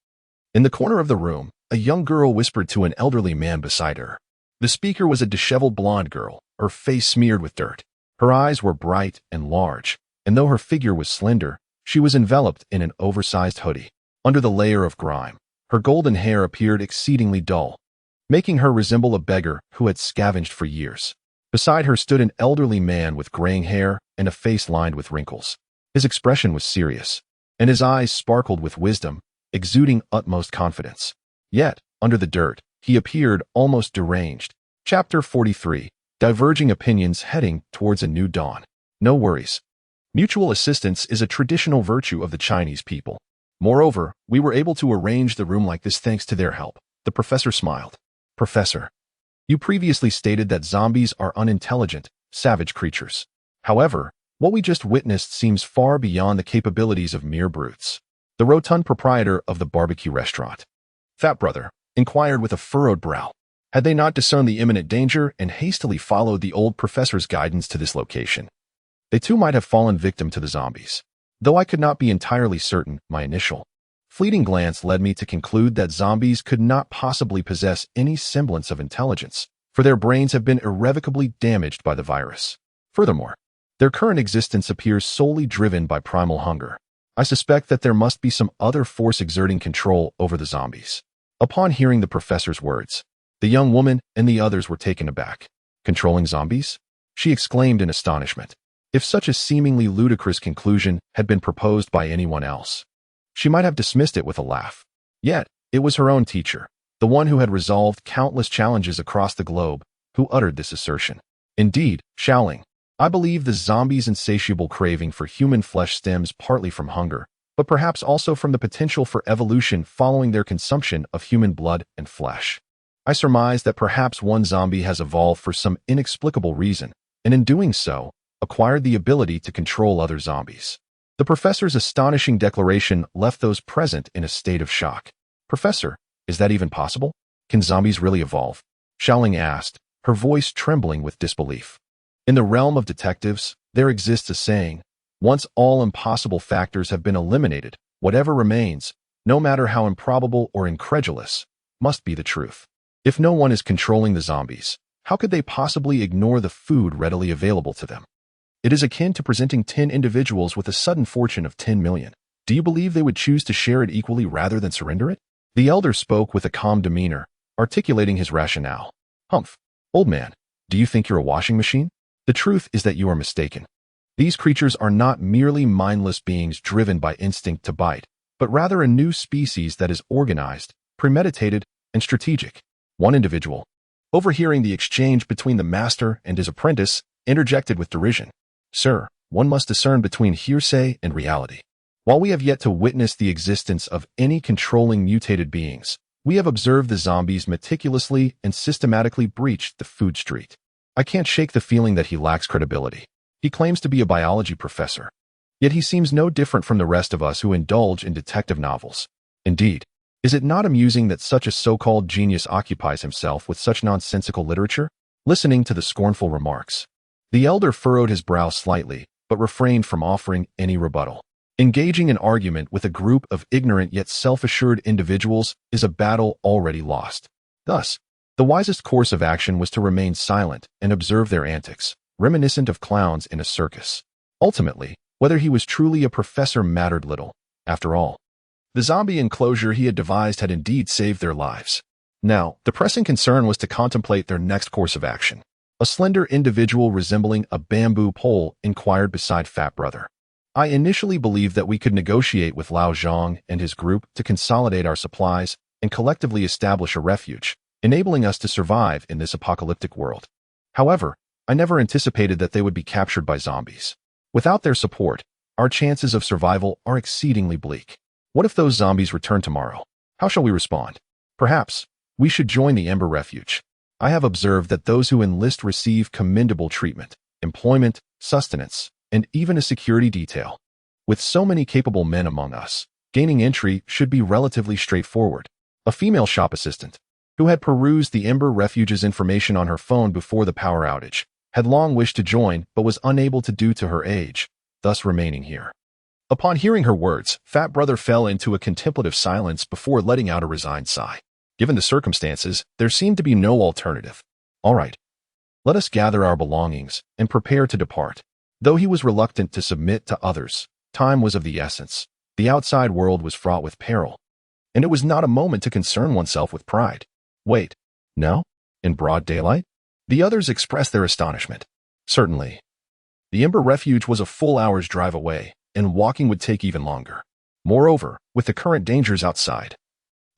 S1: In the corner of the room, a young girl whispered to an elderly man beside her. The speaker was a disheveled blonde girl, her face smeared with dirt. Her eyes were bright and large, and though her figure was slender, she was enveloped in an oversized hoodie. Under the layer of grime, her golden hair appeared exceedingly dull, making her resemble a beggar who had scavenged for years. Beside her stood an elderly man with graying hair and a face lined with wrinkles. His expression was serious, and his eyes sparkled with wisdom, exuding utmost confidence. Yet, under the dirt, he appeared almost deranged. Chapter 43. Diverging Opinions Heading Towards a New Dawn. No worries. Mutual assistance is a traditional virtue of the Chinese people. Moreover, we were able to arrange the room like this thanks to their help. The professor smiled. Professor, you previously stated that zombies are unintelligent, savage creatures. However, what we just witnessed seems far beyond the capabilities of mere brutes. The rotund proprietor of the barbecue restaurant, Fat Brother, inquired with a furrowed brow. Had they not discerned the imminent danger and hastily followed the old professor's guidance to this location, they too might have fallen victim to the zombies. Though I could not be entirely certain, my initial, fleeting glance led me to conclude that zombies could not possibly possess any semblance of intelligence, for their brains have been irrevocably damaged by the virus. Furthermore, their current existence appears solely driven by primal hunger. I suspect that there must be some other force exerting control over the zombies. Upon hearing the professor's words, the young woman and the others were taken aback. Controlling zombies? She exclaimed in astonishment. If such a seemingly ludicrous conclusion had been proposed by anyone else, she might have dismissed it with a laugh. Yet, it was her own teacher, the one who had resolved countless challenges across the globe, who uttered this assertion. Indeed, Shaoling, I believe the zombies' insatiable craving for human flesh stems partly from hunger, but perhaps also from the potential for evolution following their consumption of human blood and flesh. I surmise that perhaps one zombie has evolved for some inexplicable reason, and in doing so, acquired the ability to control other zombies. The professor's astonishing declaration left those present in a state of shock. Professor, is that even possible? Can zombies really evolve? Shaoling asked, her voice trembling with disbelief. In the realm of detectives, there exists a saying, once all impossible factors have been eliminated, whatever remains, no matter how improbable or incredulous, must be the truth. If no one is controlling the zombies, how could they possibly ignore the food readily available to them? It is akin to presenting 10 individuals with a sudden fortune of 10 million. Do you believe they would choose to share it equally rather than surrender it? The elder spoke with a calm demeanor, articulating his rationale. Humph, old man, do you think you're a washing machine? The truth is that you are mistaken. These creatures are not merely mindless beings driven by instinct to bite, but rather a new species that is organized, premeditated, and strategic. One individual, overhearing the exchange between the master and his apprentice, interjected with derision. Sir, one must discern between hearsay and reality. While we have yet to witness the existence of any controlling mutated beings, we have observed the zombies meticulously and systematically breach the food street. I can't shake the feeling that he lacks credibility. He claims to be a biology professor, yet he seems no different from the rest of us who indulge in detective novels. Indeed, is it not amusing that such a so-called genius occupies himself with such nonsensical literature? Listening to the scornful remarks, the elder furrowed his brow slightly, but refrained from offering any rebuttal. Engaging in argument with a group of ignorant yet self-assured individuals is a battle already lost. Thus, the wisest course of action was to remain silent and observe their antics, reminiscent of clowns in a circus. Ultimately, whether he was truly a professor mattered little. After all, the zombie enclosure he had devised had indeed saved their lives. Now, the pressing concern was to contemplate their next course of action. A slender individual resembling a bamboo pole inquired beside Fat Brother. I initially believed that we could negotiate with Lao Zhang and his group to consolidate our supplies and collectively establish a refuge, enabling us to survive in this apocalyptic world. However, I never anticipated that they would be captured by zombies. Without their support, our chances of survival are exceedingly bleak. What if those zombies return tomorrow? How shall we respond? Perhaps we should join the Ember Refuge. I have observed that those who enlist receive commendable treatment, employment, sustenance, and even a security detail. With so many capable men among us, gaining entry should be relatively straightforward. A female shop assistant, who had perused the Ember Refuge's information on her phone before the power outage, had long wished to join but was unable to due to her age, thus remaining here. Upon hearing her words, Fat Brother fell into a contemplative silence before letting out a resigned sigh. Given the circumstances, there seemed to be no alternative. All right, let us gather our belongings and prepare to depart. Though he was reluctant to submit to others, time was of the essence. The outside world was fraught with peril, and it was not a moment to concern oneself with pride. Wait, no? In broad daylight? The others expressed their astonishment. Certainly. The Ember Refuge was a full hour's drive away, and walking would take even longer. Moreover, with the current dangers outside,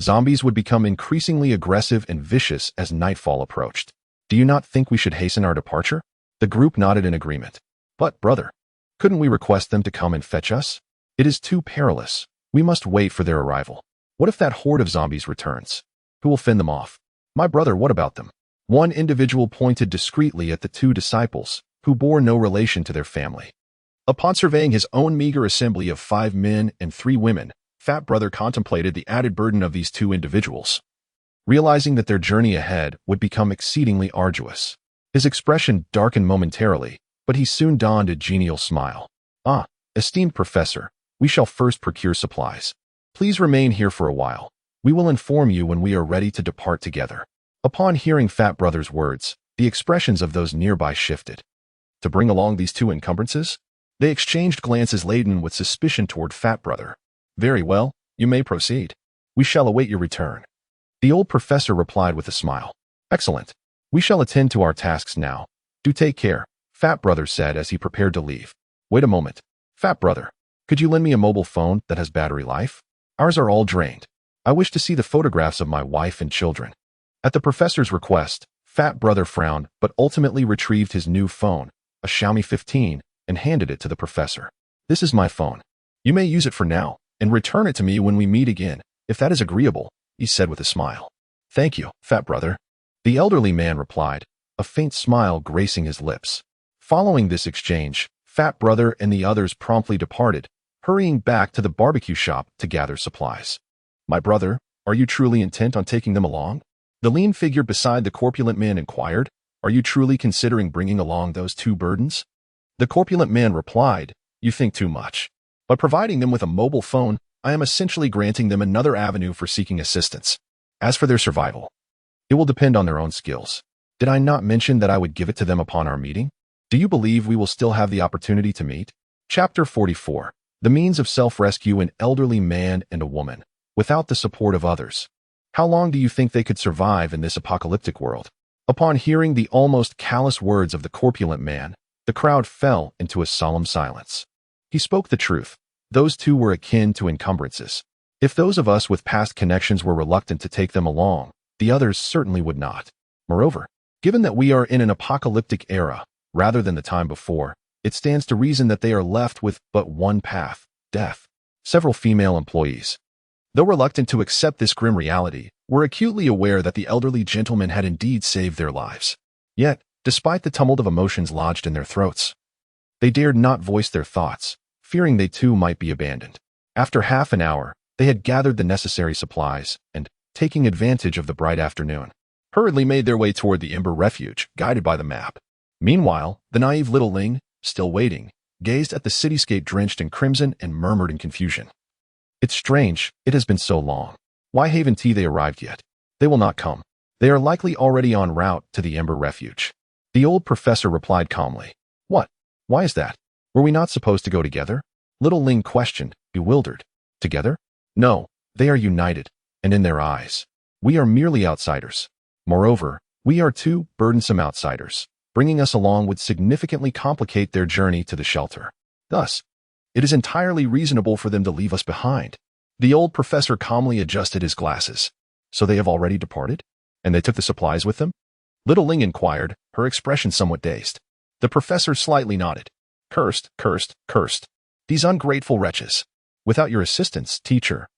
S1: zombies would become increasingly aggressive and vicious as nightfall approached. Do you not think we should hasten our departure? The group nodded in agreement. But, brother, couldn't we request them to come and fetch us? It is too perilous. We must wait for their arrival. What if that horde of zombies returns? Who will fend them off? My brother, what about them? One individual pointed discreetly at the two disciples, who bore no relation to their family. Upon surveying his own meager assembly of 5 men and 3 women, Fat Brother contemplated the added burden of these 2 individuals. Realizing that their journey ahead would become exceedingly arduous, his expression darkened momentarily, but he soon donned a genial smile. Ah, esteemed professor, we shall first procure supplies. Please remain here for a while. We will inform you when we are ready to depart together. Upon hearing Fat Brother's words, the expressions of those nearby shifted. To bring along these 2 encumbrances? They exchanged glances laden with suspicion toward Fat Brother. Very well, you may proceed. We shall await your return. The old professor replied with a smile. Excellent. We shall attend to our tasks now. Do take care, Fat Brother said as he prepared to leave. Wait a moment. Fat Brother, could you lend me a mobile phone that has battery life? Ours are all drained. I wish to see the photographs of my wife and children. At the professor's request, Fat Brother frowned but ultimately retrieved his new phone, a Xiaomi 15, and handed it to the professor. This is my phone. You may use it for now, and return it to me when we meet again, if that is agreeable, he said with a smile. Thank you, Fat Brother. The elderly man replied, a faint smile gracing his lips. Following this exchange, Fat Brother and the others promptly departed, hurrying back to the barbecue shop to gather supplies. My brother, are you truly intent on taking them along? The lean figure beside the corpulent man inquired, are you truly considering bringing along those two burdens? The corpulent man replied, you think too much. By providing them with a mobile phone, I am essentially granting them another avenue for seeking assistance. As for their survival, it will depend on their own skills. Did I not mention that I would give it to them upon our meeting? Do you believe we will still have the opportunity to meet? Chapter 44. The means of self-rescue: an elderly man and a woman, without the support of others. How long do you think they could survive in this apocalyptic world? Upon hearing the almost callous words of the corpulent man, the crowd fell into a solemn silence. He spoke the truth. Those two were akin to encumbrances. If those of us with past connections were reluctant to take them along, the others certainly would not. Moreover, given that we are in an apocalyptic era, rather than the time before, it stands to reason that they are left with but one path: death. Several female employees, though reluctant to accept this grim reality, were acutely aware that the elderly gentleman had indeed saved their lives. Yet, despite the tumult of emotions lodged in their throats, they dared not voice their thoughts, fearing they too might be abandoned. After half an hour, they had gathered the necessary supplies and, taking advantage of the bright afternoon, hurriedly made their way toward the Ember Refuge, guided by the map. Meanwhile, the naive little Ling, still waiting, gazed at the cityscape drenched in crimson and murmured in confusion. It's strange, it has been so long. Why haven't they arrived yet? They will not come. They are likely already en route to the Ember Refuge. The old professor replied calmly. What? Why is that? Were we not supposed to go together? Little Ling questioned, bewildered. Together? No, they are united, and in their eyes, we are merely outsiders. Moreover, we are two burdensome outsiders. Bringing us along would significantly complicate their journey to the shelter. Thus, it is entirely reasonable for them to leave us behind. The old professor calmly adjusted his glasses. So they have already departed? And they took the supplies with them? Little Ling inquired, her expression somewhat dazed. The professor slightly nodded. Cursed, cursed, cursed. These ungrateful wretches. Without your assistance, teacher,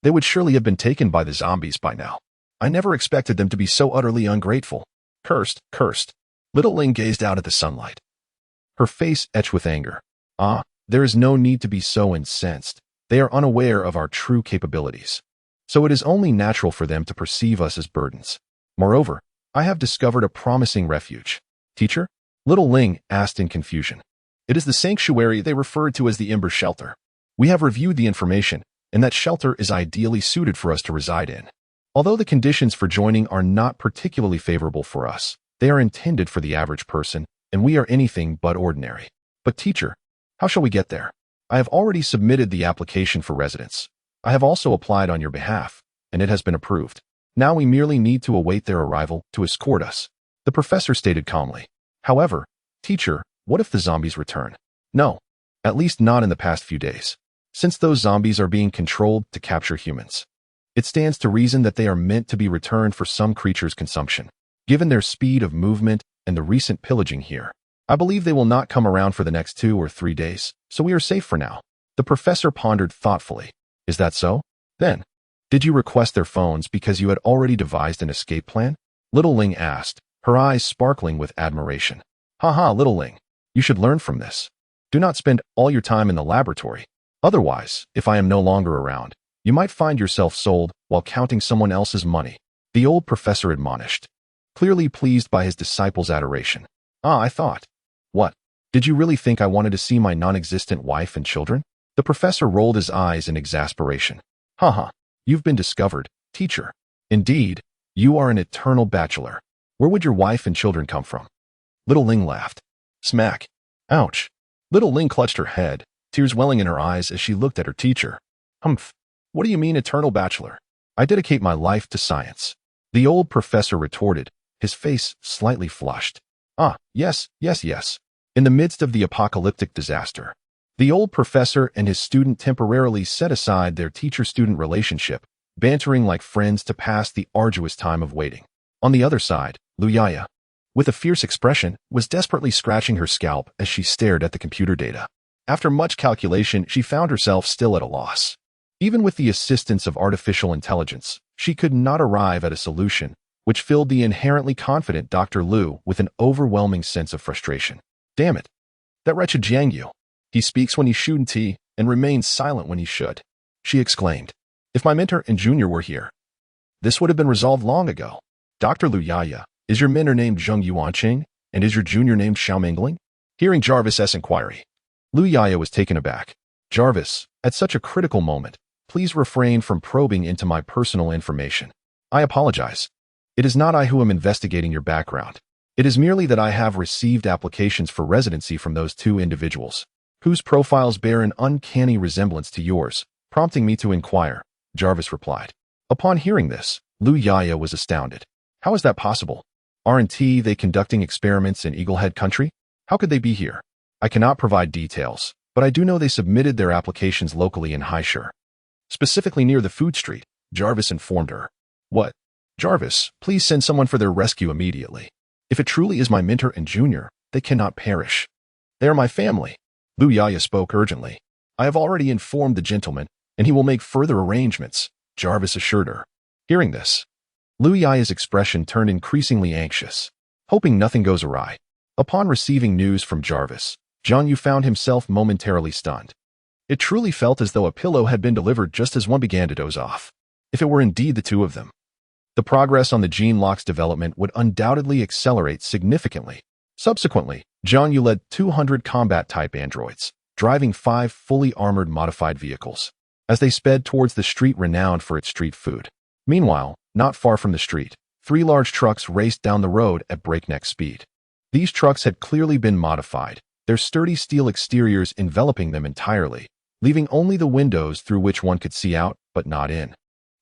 S1: they would surely have been taken by the zombies by now. I never expected them to be so utterly ungrateful. Cursed, cursed. Little Ling gazed out at the sunlight. Her face etched with anger. Ah, there is no need to be so incensed. They are unaware of our true capabilities. So it is only natural for them to perceive us as burdens. Moreover, I have discovered a promising refuge. Teacher? Little Ling asked in confusion. It is the sanctuary they referred to as the Ember Shelter. We have reviewed the information, and that shelter is ideally suited for us to reside in. Although the conditions for joining are not particularly favorable for us, they are intended for the average person, and we are anything but ordinary. But teacher, how shall we get there? I have already submitted the application for residence. I have also applied on your behalf, and it has been approved. Now we merely need to await their arrival to escort us, the professor stated calmly. However, teacher, what if the zombies return? No, at least not in the past few days. Since those zombies are being controlled to capture humans, it stands to reason that they are meant to be returned for some creature's consumption. Given their speed of movement and the recent pillaging here, I believe they will not come around for the next 2 or 3 days, so we are safe for now. The professor pondered thoughtfully. Is that so? Then, did you request their phones because you had already devised an escape plan? Little Ling asked, her eyes sparkling with admiration. Haha, Little Ling, you should learn from this. Do not spend all your time in the laboratory. Otherwise, if I am no longer around, you might find yourself sold while counting someone else's money, the old professor admonished, clearly pleased by his disciple's adoration. Ah, I thought. What? Did you really think I wanted to see my non-existent wife and children? The professor rolled his eyes in exasperation. Haha, you've been discovered, teacher. Indeed, you are an eternal bachelor. Where would your wife and children come from? Little Ling laughed. Smack. Ouch. Little Ling clutched her head, tears welling in her eyes as she looked at her teacher. Humph. What do you mean, eternal bachelor? I dedicate my life to science. The old professor retorted, his face slightly flushed. Ah, yes. In the midst of the apocalyptic disaster, the old professor and his student temporarily set aside their teacher-student relationship, bantering like friends to pass the arduous time of waiting. On the other side, Lu Yaya, with a fierce expression, was desperately scratching her scalp as she stared at the computer data. After much calculation, she found herself still at a loss. Even with the assistance of artificial intelligence, she could not arrive at a solution, which filled the inherently confident Dr. Liu with an overwhelming sense of frustration. Damn it. That wretched Jiang Yu. He speaks when he shouldn't and remains silent when he should, she exclaimed. If my mentor and junior were here, this would have been resolved long ago. Dr. Lu Yaya, is your mentor named Jiang Yu, and is your junior named Xiao Mingling? Hearing Jarvis's inquiry, Lu Yaya was taken aback. Jarvis, at such a critical moment, please refrain from probing into my personal information. I apologize. It is not I who am investigating your background. It is merely that I have received applications for residency from those two individuals, whose profiles bear an uncanny resemblance to yours, prompting me to inquire, Jarvis replied. Upon hearing this, Lu Yaya was astounded. How is that possible? Aren't they conducting experiments in Eaglehead country? How could they be here? I cannot provide details, but I do know they submitted their applications locally in Haishur, specifically near the food street, Jarvis informed her. What? Jarvis, please send someone for their rescue immediately. If it truly is my mentor and junior, they cannot perish. They are my family. Lu Yaya spoke urgently. I have already informed the gentleman, and he will make further arrangements, Jarvis assured her. Hearing this, Lu Yaya's expression turned increasingly anxious, hoping nothing goes awry. Upon receiving news from Jarvis, Jiang Yu found himself momentarily stunned. It truly felt as though a pillow had been delivered just as one began to doze off. If it were indeed the two of them, the progress on the gene lock's development would undoubtedly accelerate significantly. Subsequently, Jiang Yu led 200 combat-type androids, driving 5 fully armored modified vehicles, as they sped towards the street renowned for its street food. Meanwhile, not far from the street, 3 large trucks raced down the road at breakneck speed. These trucks had clearly been modified, their sturdy steel exteriors enveloping them entirely, leaving only the windows through which one could see out, but not in.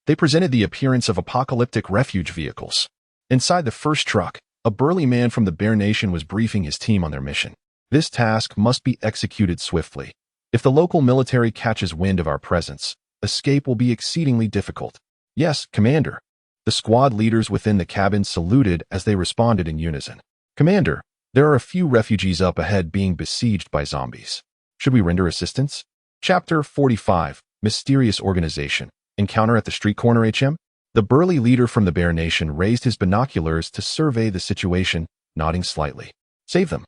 S1: They presented the appearance of apocalyptic refuge vehicles. Inside the first truck, a burly man from the Bear Nation was briefing his team on their mission. This task must be executed swiftly. If the local military catches wind of our presence, escape will be exceedingly difficult. Yes, Commander. The squad leaders within the cabin saluted as they responded in unison. Commander, there are a few refugees up ahead being besieged by zombies. Should we render assistance? Chapter 45, Mysterious Organization. Encounter at the street corner HM? The burly leader from the Bear Nation raised his binoculars to survey the situation, nodding slightly. Save them.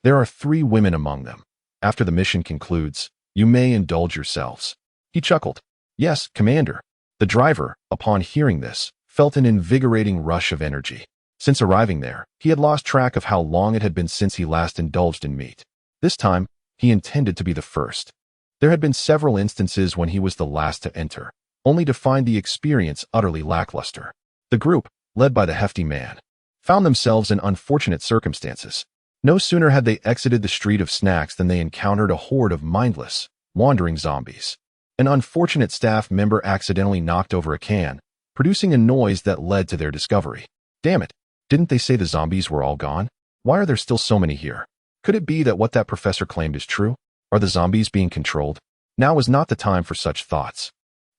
S1: There are 3 women among them. After the mission concludes, you may indulge yourselves. He chuckled. Yes, Commander. The driver, upon hearing this, felt an invigorating rush of energy. Since arriving there, he had lost track of how long it had been since he last indulged in meat. This time, he intended to be the first. There had been several instances when he was the last to enter, only to find the experience utterly lackluster. The group, led by the hefty man, found themselves in unfortunate circumstances. No sooner had they exited the street of snacks than they encountered a horde of mindless, wandering zombies. An unfortunate staff member accidentally knocked over a can, producing a noise that led to their discovery. Damn it, didn't they say the zombies were all gone? Why are there still so many here? Could it be that what that professor claimed is true? Are the zombies being controlled? Now was not the time for such thoughts.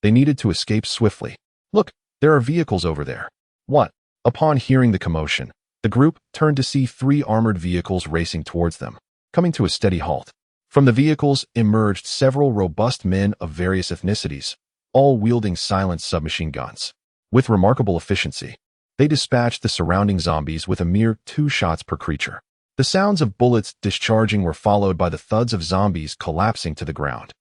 S1: They needed to escape swiftly. Look, there are vehicles over there. What? Upon hearing the commotion, the group turned to see 3 armored vehicles racing towards them, coming to a steady halt. From the vehicles emerged several robust men of various ethnicities, all wielding silenced submachine guns. With remarkable efficiency, they dispatched the surrounding zombies with a mere 2 shots per creature. The sounds of bullets discharging were followed by the thuds of zombies collapsing to the ground.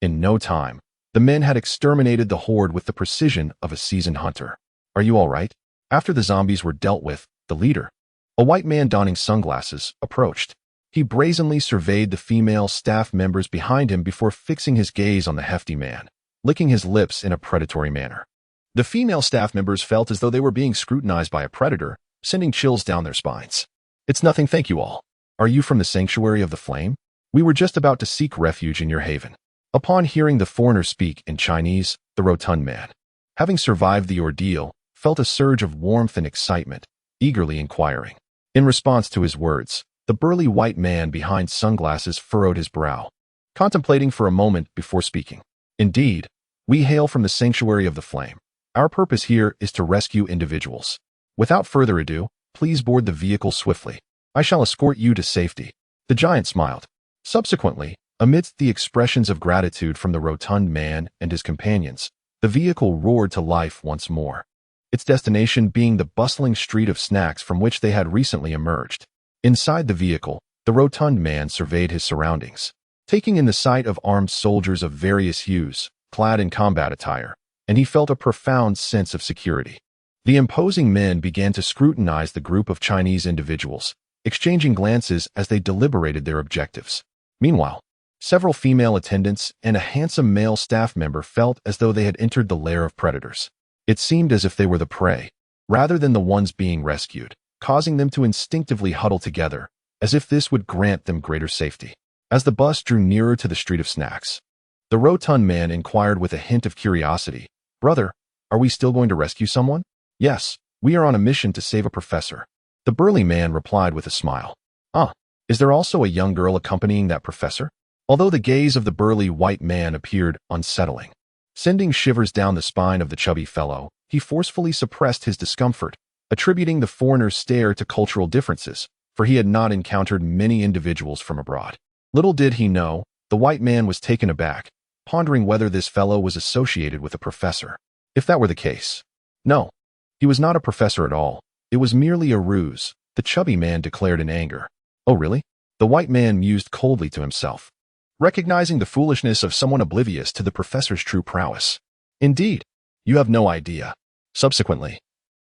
S1: In no time, the men had exterminated the horde with the precision of a seasoned hunter. Are you all right? After the zombies were dealt with, the leader, a white man donning sunglasses, approached. He brazenly surveyed the female staff members behind him before fixing his gaze on the hefty man, licking his lips in a predatory manner. The female staff members felt as though they were being scrutinized by a predator, sending chills down their spines. It's nothing, thank you all. Are you from the Sanctuary of the Flame? We were just about to seek refuge in your haven. Upon hearing the foreigner speak in Chinese, the rotund man, having survived the ordeal, felt a surge of warmth and excitement, eagerly inquiring. In response to his words, the burly white man behind sunglasses furrowed his brow, contemplating for a moment before speaking. Indeed, we hail from the sanctuary of the flame. Our purpose here is to rescue individuals. Without further ado, please board the vehicle swiftly. I shall escort you to safety. The giant smiled. Subsequently, amidst the expressions of gratitude from the rotund man and his companions, the vehicle roared to life once more, its destination being the bustling street of snacks from which they had recently emerged. Inside the vehicle, the rotund man surveyed his surroundings, taking in the sight of armed soldiers of various hues, clad in combat attire, and he felt a profound sense of security. The imposing men began to scrutinize the group of Chinese individuals, exchanging glances as they deliberated their objectives. Meanwhile, several female attendants and a handsome male staff member felt as though they had entered the lair of predators. It seemed as if they were the prey, rather than the ones being rescued, causing them to instinctively huddle together, as if this would grant them greater safety. As the bus drew nearer to the street of snacks, the rotund man inquired with a hint of curiosity, "Brother, are we still going to rescue someone?" "Yes, we are on a mission to save a professor." The burly man replied with a smile. Is there also a young girl accompanying that professor?" Although the gaze of the burly white man appeared unsettling, sending shivers down the spine of the chubby fellow, he forcefully suppressed his discomfort, attributing the foreigner's stare to cultural differences, for he had not encountered many individuals from abroad. Little did he know, the white man was taken aback, pondering whether this fellow was associated with a professor. If that were the case. No, he was not a professor at all. It was merely a ruse, the chubby man declared in anger. "Oh really?" The white man mused coldly to himself, recognizing the foolishness of someone oblivious to the professor's true prowess. "Indeed, you have no idea." Subsequently,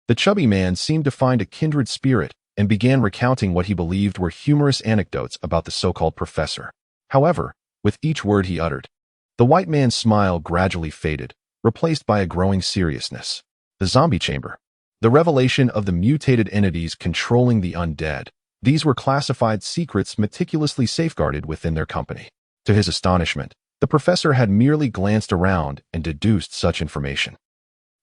S1: the chubby man seemed to find a kindred spirit and began recounting what he believed were humorous anecdotes about the so-called professor. However, with each word he uttered, the white man's smile gradually faded, replaced by a growing seriousness. The zombie chamber. The revelation of the mutated entities controlling the undead. These were classified secrets meticulously safeguarded within their company. To his astonishment, the professor had merely glanced around and deduced such information.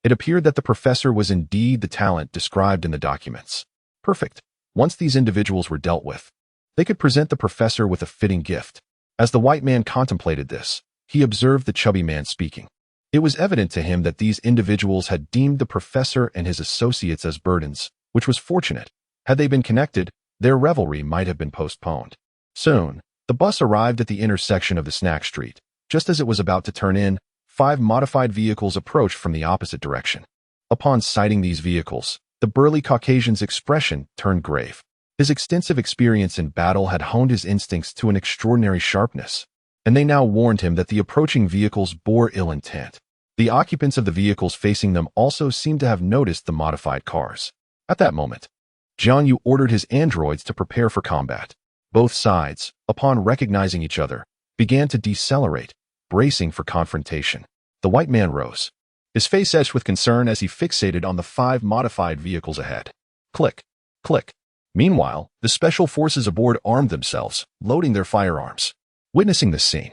S1: It appeared that the professor was indeed the talent described in the documents. Perfect. Once these individuals were dealt with, they could present the professor with a fitting gift. As the white man contemplated this, he observed the chubby man speaking. It was evident to him that these individuals had deemed the professor and his associates as burdens, which was fortunate. Had they been connected, their revelry might have been postponed. Soon, the bus arrived at the intersection of the snack street. Just as it was about to turn in, 5 modified vehicles approached from the opposite direction. Upon sighting these vehicles, the burly Caucasian's expression turned grave. His extensive experience in battle had honed his instincts to an extraordinary sharpness, and they now warned him that the approaching vehicles bore ill intent. The occupants of the vehicles facing them also seemed to have noticed the modified cars. At that moment, Jiang Yu ordered his androids to prepare for combat. Both sides, upon recognizing each other, began to decelerate, bracing for confrontation. The white man rose, his face etched with concern as he fixated on the 5 modified vehicles ahead. Click, click. Meanwhile, the special forces aboard armed themselves, loading their firearms. Witnessing this scene,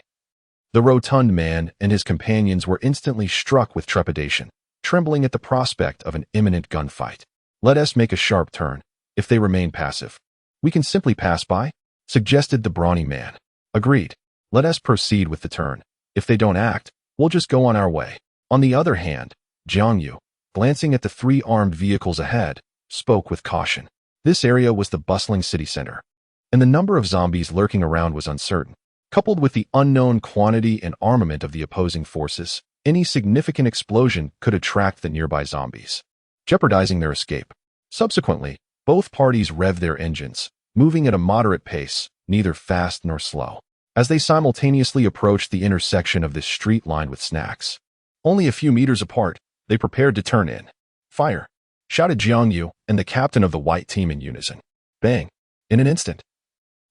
S1: the rotund man and his companions were instantly struck with trepidation, trembling at the prospect of an imminent gunfight. "Let us make a sharp turn. If they remain passive, we can simply pass by," suggested the brawny man. "Agreed. Let us proceed with the turn. If they don't act, we'll just go on our way." On the other hand, Jiang Yu, glancing at the 3 armed vehicles ahead, spoke with caution. This area was the bustling city center, and the number of zombies lurking around was uncertain. Coupled with the unknown quantity and armament of the opposing forces, any significant explosion could attract the nearby zombies, jeopardizing their escape. Subsequently, both parties revved their engines, moving at a moderate pace, neither fast nor slow, as they simultaneously approached the intersection of this street lined with snacks. Only a few meters apart, they prepared to turn in. "Fire!" shouted Jiang Yu and the captain of the white team in unison. Bang! In an instant,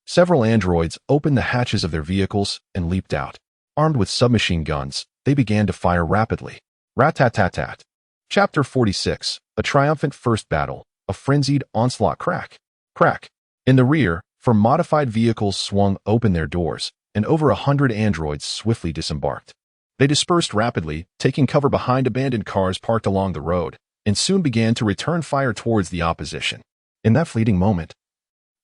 S1: several androids opened the hatches of their vehicles and leaped out. Armed with submachine guns, they began to fire rapidly. Rat-tat-tat-tat. Chapter 46, A Triumphant First Battle, a Frenzied Onslaught. Crack! Crack! In the rear, for modified vehicles swung open their doors, and over 100 androids swiftly disembarked. They dispersed rapidly, taking cover behind abandoned cars parked along the road, and soon began to return fire towards the opposition. In that fleeting moment,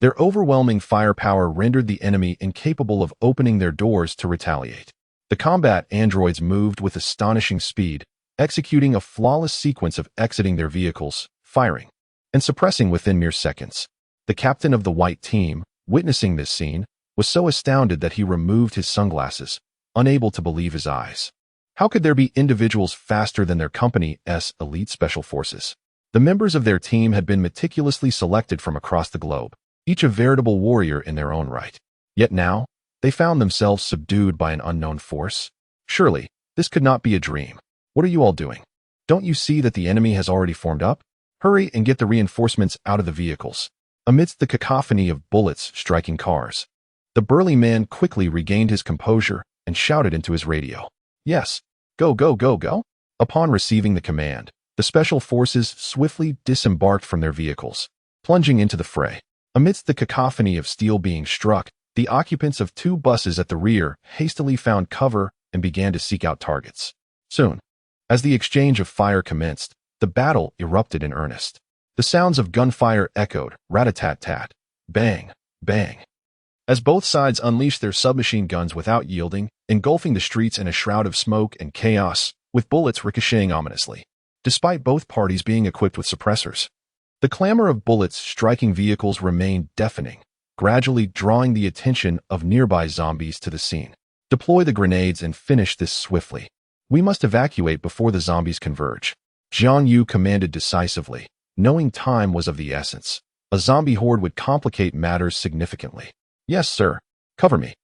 S1: their overwhelming firepower rendered the enemy incapable of opening their doors to retaliate. The combat androids moved with astonishing speed, executing a flawless sequence of exiting their vehicles, firing, and suppressing within mere seconds. The captain of the white team, witnessing this scene, was so astounded that he removed his sunglasses, unable to believe his eyes. How could there be individuals faster than their company's elite special forces? The members of their team had been meticulously selected from across the globe, each a veritable warrior in their own right. Yet now, they found themselves subdued by an unknown force. Surely, this could not be a dream. What are you all doing? Don't you see that the enemy has already formed up? Hurry and get the reinforcements out of the vehicles. Amidst the cacophony of bullets striking cars, the burly man quickly regained his composure and shouted into his radio. Yes, go, go, go, go. Upon receiving the command, the special forces swiftly disembarked from their vehicles, plunging into the fray. Amidst the cacophony of steel being struck, the occupants of 2 buses at the rear hastily found cover and began to seek out targets. Soon, as the exchange of fire commenced, the battle erupted in earnest. The sounds of gunfire echoed, rat-a-tat-tat, bang, bang, as both sides unleashed their submachine guns without yielding, engulfing the streets in a shroud of smoke and chaos, with bullets ricocheting ominously. Despite both parties being equipped with suppressors, the clamor of bullets striking vehicles remained deafening, gradually drawing the attention of nearby zombies to the scene. Deploy the grenades and finish this swiftly. We must evacuate before the zombies converge. Jiang Yu commanded decisively, knowing time was of the essence. A zombie horde would complicate matters significantly. Yes, sir. Cover me.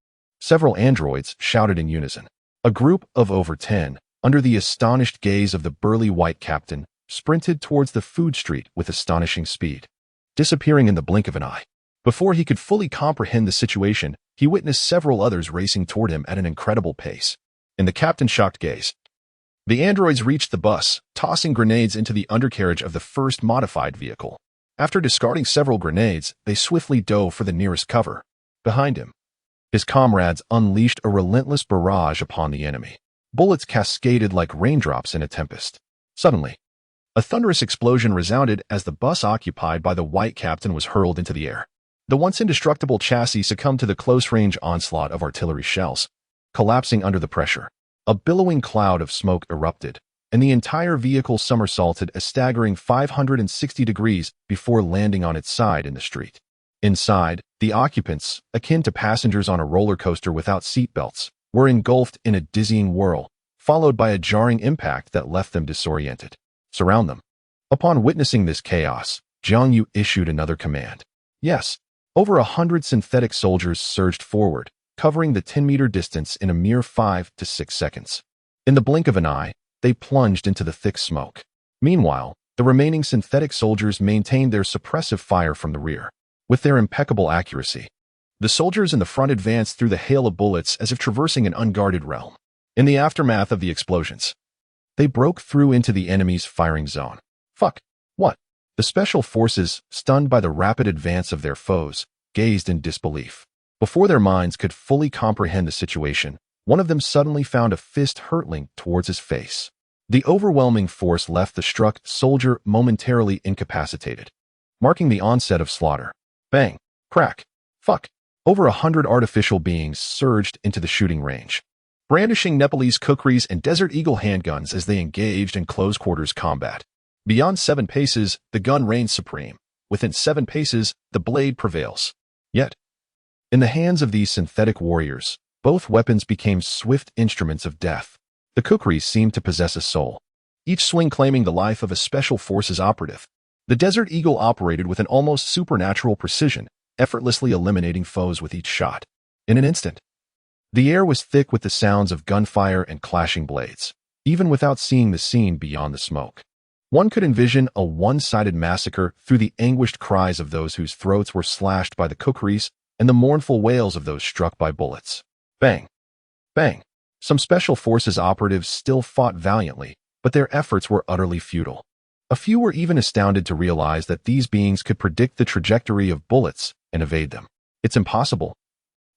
S1: Several androids shouted in unison. A group of over 10, under the astonished gaze of the burly white captain, sprinted towards the food street with astonishing speed, disappearing in the blink of an eye. Before he could fully comprehend the situation, he witnessed several others racing toward him at an incredible pace. In the captain's shocked gaze, the androids reached the bus, tossing grenades into the undercarriage of the first modified vehicle. After discarding several grenades, they swiftly dove for the nearest cover. Behind him, his comrades unleashed a relentless barrage upon the enemy. Bullets cascaded like raindrops in a tempest. Suddenly, a thunderous explosion resounded as the bus occupied by the white captain was hurled into the air. The once indestructible chassis succumbed to the close-range onslaught of artillery shells, collapsing under the pressure. A billowing cloud of smoke erupted, and the entire vehicle somersaulted a staggering 560 degrees before landing on its side in the street. Inside, the occupants, akin to passengers on a roller coaster without seatbelts, were engulfed in a dizzying whirl, followed by a jarring impact that left them disoriented. Surround them. Upon witnessing this chaos, Jiang Yu issued another command. Yes, over 100 synthetic soldiers surged forward, covering the 10-meter distance in a mere 5 to 6 seconds. In the blink of an eye, they plunged into the thick smoke. Meanwhile, the remaining synthetic soldiers maintained their suppressive fire from the rear. With their impeccable accuracy, the soldiers in the front advanced through the hail of bullets as if traversing an unguarded realm. In the aftermath of the explosions, they broke through into the enemy's firing zone. Fuck. What? The special forces, stunned by the rapid advance of their foes, gazed in disbelief. Before their minds could fully comprehend the situation, one of them suddenly found a fist hurtling towards his face. The overwhelming force left the struck soldier momentarily incapacitated, marking the onset of slaughter. Bang. Crack. Fuck. Over 100 artificial beings surged into the shooting range, brandishing Nepalese kukris and Desert Eagle handguns as they engaged in close-quarters combat. Beyond 7 paces, the gun reigns supreme. Within 7 paces, the blade prevails. Yet, in the hands of these synthetic warriors, both weapons became swift instruments of death. The kukris seemed to possess a soul, each swing claiming the life of a special forces operative. The Desert Eagle operated with an almost supernatural precision, effortlessly eliminating foes with each shot. In an instant, the air was thick with the sounds of gunfire and clashing blades, even without seeing the scene beyond the smoke. One could envision a one-sided massacre through the anguished cries of those whose throats were slashed by the kukris and the mournful wails of those struck by bullets. Bang! Bang! Some special forces operatives still fought valiantly, but their efforts were utterly futile. A few were even astounded to realize that these beings could predict the trajectory of bullets and evade them. It's impossible.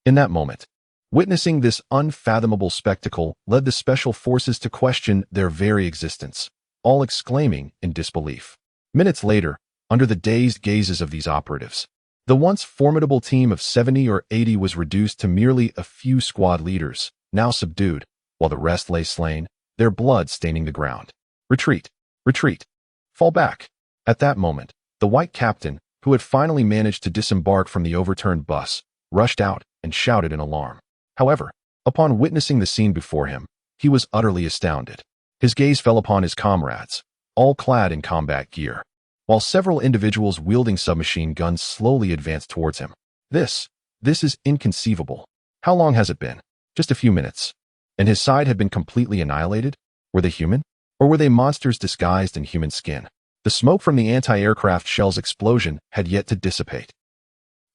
S1: In that moment, witnessing this unfathomable spectacle led the special forces to question their very existence, all exclaiming in disbelief. Minutes later, under the dazed gazes of these operatives, the once formidable team of 70 or 80 was reduced to merely a few squad leaders, now subdued, while the rest lay slain, their blood staining the ground. Retreat! Retreat! Fall back! At that moment, the white captain, who had finally managed to disembark from the overturned bus, rushed out and shouted in alarm. However, upon witnessing the scene before him, he was utterly astounded. His gaze fell upon his comrades, all clad in combat gear, while several individuals wielding submachine guns slowly advanced towards him. This is inconceivable. How long has it been? Just a few minutes. And his side had been completely annihilated? Were they human? Or were they monsters disguised in human skin? The smoke from the anti-aircraft shell's explosion had yet to dissipate.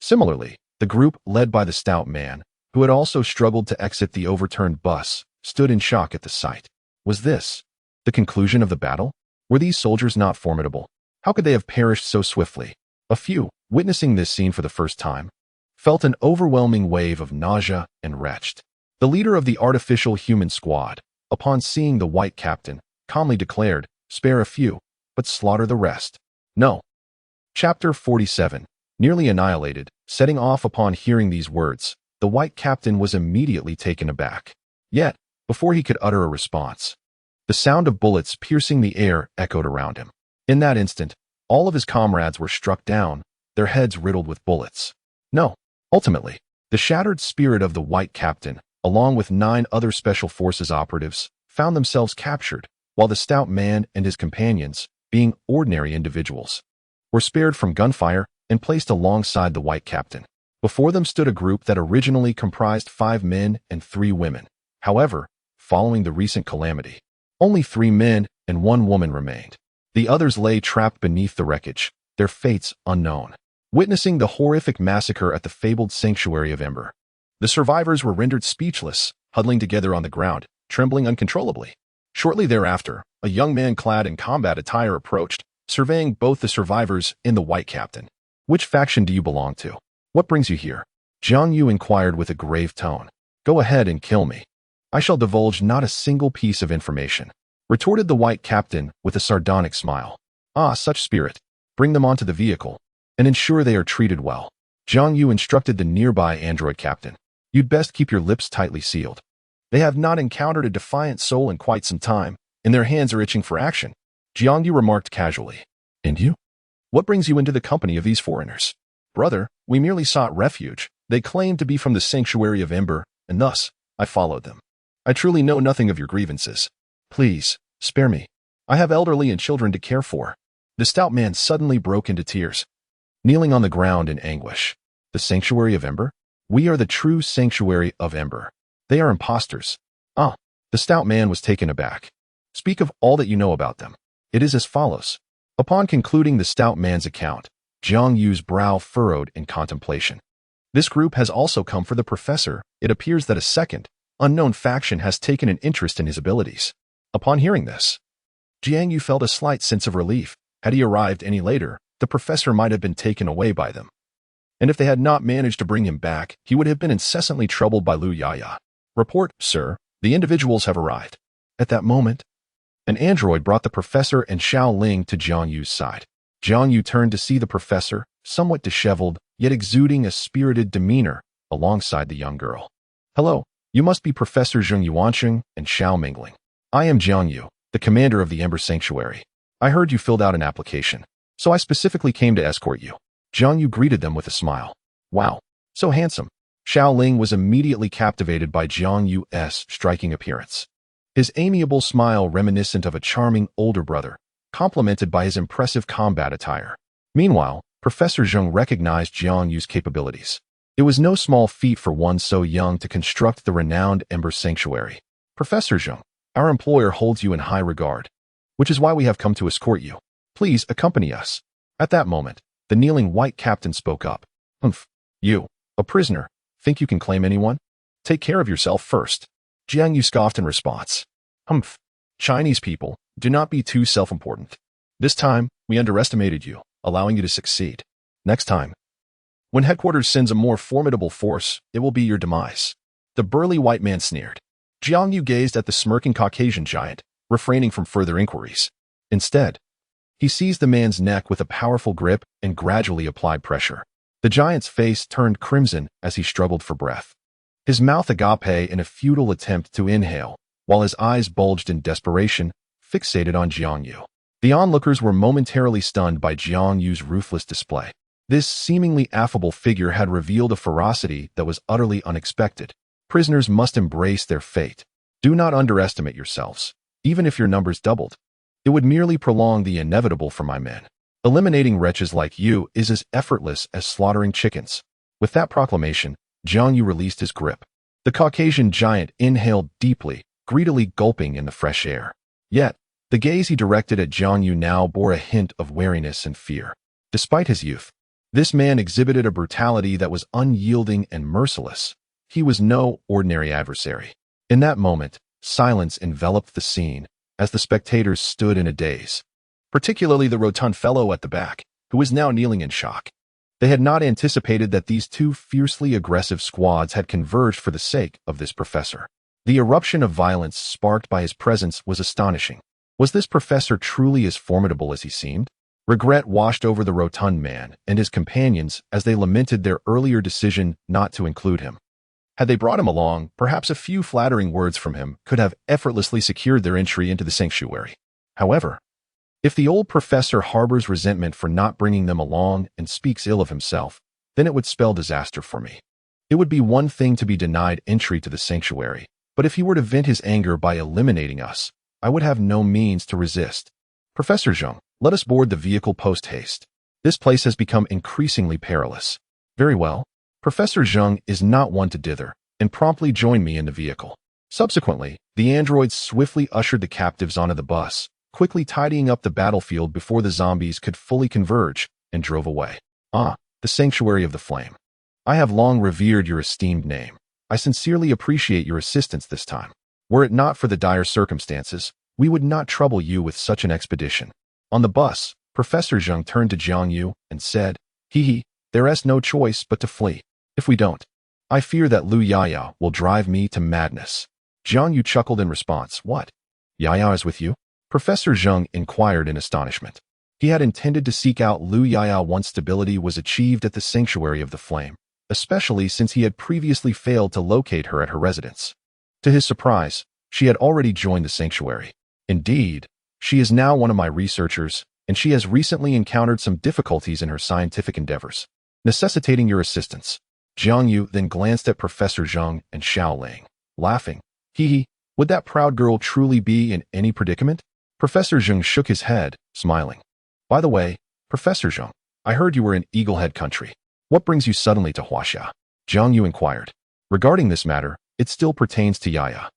S1: Similarly, the group, led by the stout man, who had also struggled to exit the overturned bus, stood in shock at the sight. Was this the conclusion of the battle? Were these soldiers not formidable? How could they have perished so swiftly? A few, witnessing this scene for the first time, felt an overwhelming wave of nausea and wretched. The leader of the artificial human squad, upon seeing the white captain, calmly declared, "Spare a few, but slaughter the rest." No. Chapter 47. Nearly annihilated, setting off upon hearing these words, the white captain was immediately taken aback. Yet, before he could utter a response, the sound of bullets piercing the air echoed around him. In that instant, all of his comrades were struck down, their heads riddled with bullets. No. Ultimately, the shattered spirit of the white captain, along with 9 other special forces operatives, found themselves captured, while the stout man and his companions, being ordinary individuals, were spared from gunfire and placed alongside the white captain. Before them stood a group that originally comprised 5 men and 3 women. However, following the recent calamity, only 3 men and 1 woman remained. The others lay trapped beneath the wreckage, their fates unknown. Witnessing the horrific massacre at the fabled sanctuary of Ember, the survivors were rendered speechless, huddling together on the ground, trembling uncontrollably. Shortly thereafter, a young man clad in combat attire approached, surveying both the survivors and the white captain. "Which faction do you belong to? What brings you here?" Jiang Yu inquired with a grave tone. "Go ahead and kill me. I shall divulge not a single piece of information," retorted the white captain with a sardonic smile. "Ah, such spirit. Bring them onto the vehicle, and ensure they are treated well." Jiang Yu instructed the nearby android captain. "You'd best keep your lips tightly sealed. They have not encountered a defiant soul in quite some time, and their hands are itching for action." Jiang Yu remarked casually. "And you? What brings you into the company of these foreigners?" "Brother, we merely sought refuge. They claimed to be from the sanctuary of Ember, and thus, I followed them. I truly know nothing of your grievances. Please, spare me. I have elderly and children to care for." The stout man suddenly broke into tears, kneeling on the ground in anguish. "The sanctuary of Ember? We are the true sanctuary of Ember. They are imposters." "Ah." The stout man was taken aback. "Speak of all that you know about them." It is as follows. Upon concluding the stout man's account, Jiang Yu's brow furrowed in contemplation. "This group has also come for the professor. It appears that a second, unknown faction has taken an interest in his abilities." Upon hearing this, Jiang Yu felt a slight sense of relief. Had he arrived any later, the professor might have been taken away by them. And if they had not managed to bring him back, he would have been incessantly troubled by Lu Yaya. "Report, sir, the individuals have arrived." At that moment, an android brought the professor and Xiao Ling to Jiang Yu's side. Jiang Yu turned to see the professor, somewhat disheveled, yet exuding a spirited demeanor, alongside the young girl. "Hello, you must be Professor Zheng Yuanqing and Xiao Mingling. I am Jiang Yu, the commander of the Ember Sanctuary. I heard you filled out an application, so I specifically came to escort you." Jiang Yu greeted them with a smile. "Wow, so handsome." Xiao Ling was immediately captivated by Jiang Yu's striking appearance. His amiable smile reminiscent of a charming older brother, complemented by his impressive combat attire. Meanwhile, Professor Zheng recognized Jiang Yu's capabilities. It was no small feat for one so young to construct the renowned Ember Sanctuary. "Professor Zheng, our employer holds you in high regard, which is why we have come to escort you. Please accompany us." At that moment, the kneeling white captain spoke up. "Humph. You, a prisoner, think you can claim anyone? Take care of yourself first." Jiang Yu scoffed in response. "Humph. Chinese people, do not be too self-important. This time, we underestimated you, allowing you to succeed. Next time, When headquarters sends a more formidable force, it will be your demise." The burly white man sneered. Jiang Yu gazed at the smirking Caucasian giant, refraining from further inquiries. Instead, he seized the man's neck with a powerful grip and gradually applied pressure. The giant's face turned crimson as he struggled for breath. His mouth agape in a futile attempt to inhale, while his eyes bulged in desperation, fixated on Jiang Yu. The onlookers were momentarily stunned by Jiang Yu's ruthless display. This seemingly affable figure had revealed a ferocity that was utterly unexpected. Prisoners must embrace their fate. Do not underestimate yourselves. Even if your numbers doubled, it would merely prolong the inevitable for my men. Eliminating wretches like you is as effortless as slaughtering chickens. With that proclamation, Jiang Yu released his grip. The Caucasian giant inhaled deeply, greedily gulping in the fresh air. Yet, the gaze he directed at Jiang Yu now bore a hint of wariness and fear. Despite his youth, this man exhibited a brutality that was unyielding and merciless. He was no ordinary adversary. In that moment, silence enveloped the scene as the spectators stood in a daze, particularly the rotund fellow at the back, who was now kneeling in shock. They had not anticipated that these two fiercely aggressive squads had converged for the sake of this professor. The eruption of violence sparked by his presence was astonishing. Was this professor truly as formidable as he seemed? Regret washed over the rotund man and his companions as they lamented their earlier decision not to include him. Had they brought him along, perhaps a few flattering words from him could have effortlessly secured their entry into the sanctuary. However, if the old professor harbors resentment for not bringing them along and speaks ill of himself, then it would spell disaster for me. It would be one thing to be denied entry to the sanctuary, but if he were to vent his anger by eliminating us, I would have no means to resist. Professor Jiang, let us board the vehicle post-haste. This place has become increasingly perilous. Very well. Professor Jiang is not one to dither, and promptly joined me in the vehicle. Subsequently, the androids swiftly ushered the captives onto the bus, quickly tidying up the battlefield before the zombies could fully converge, and drove away. Ah, the Sanctuary of the Flame. I have long revered your esteemed name. I sincerely appreciate your assistance this time. Were it not for the dire circumstances, we would not trouble you with such an expedition. On the bus, Professor Jiang turned to Jiang Yu and said, there is no choice but to flee. If we don't, I fear that Lu Yaya will drive me to madness. Jiang Yu chuckled in response. What? Yaya is with you? Professor Jiang inquired in astonishment. He had intended to seek out Lu Yaya once stability was achieved at the Sanctuary of the Flame, especially since he had previously failed to locate her at her residence. To his surprise, she had already joined the sanctuary. Indeed, she is now one of my researchers, and she has recently encountered some difficulties in her scientific endeavors, necessitating your assistance. Jiang Yu then glanced at Professor Jiang and Xiao Ling, laughing. Would that proud girl truly be in any predicament? Professor Jiang shook his head, smiling. By the way, Professor Jiang, I heard you were in Eaglehead country. What brings you suddenly to Huaxia? Jiang Yu inquired. Regarding this matter, it still pertains to Yaya.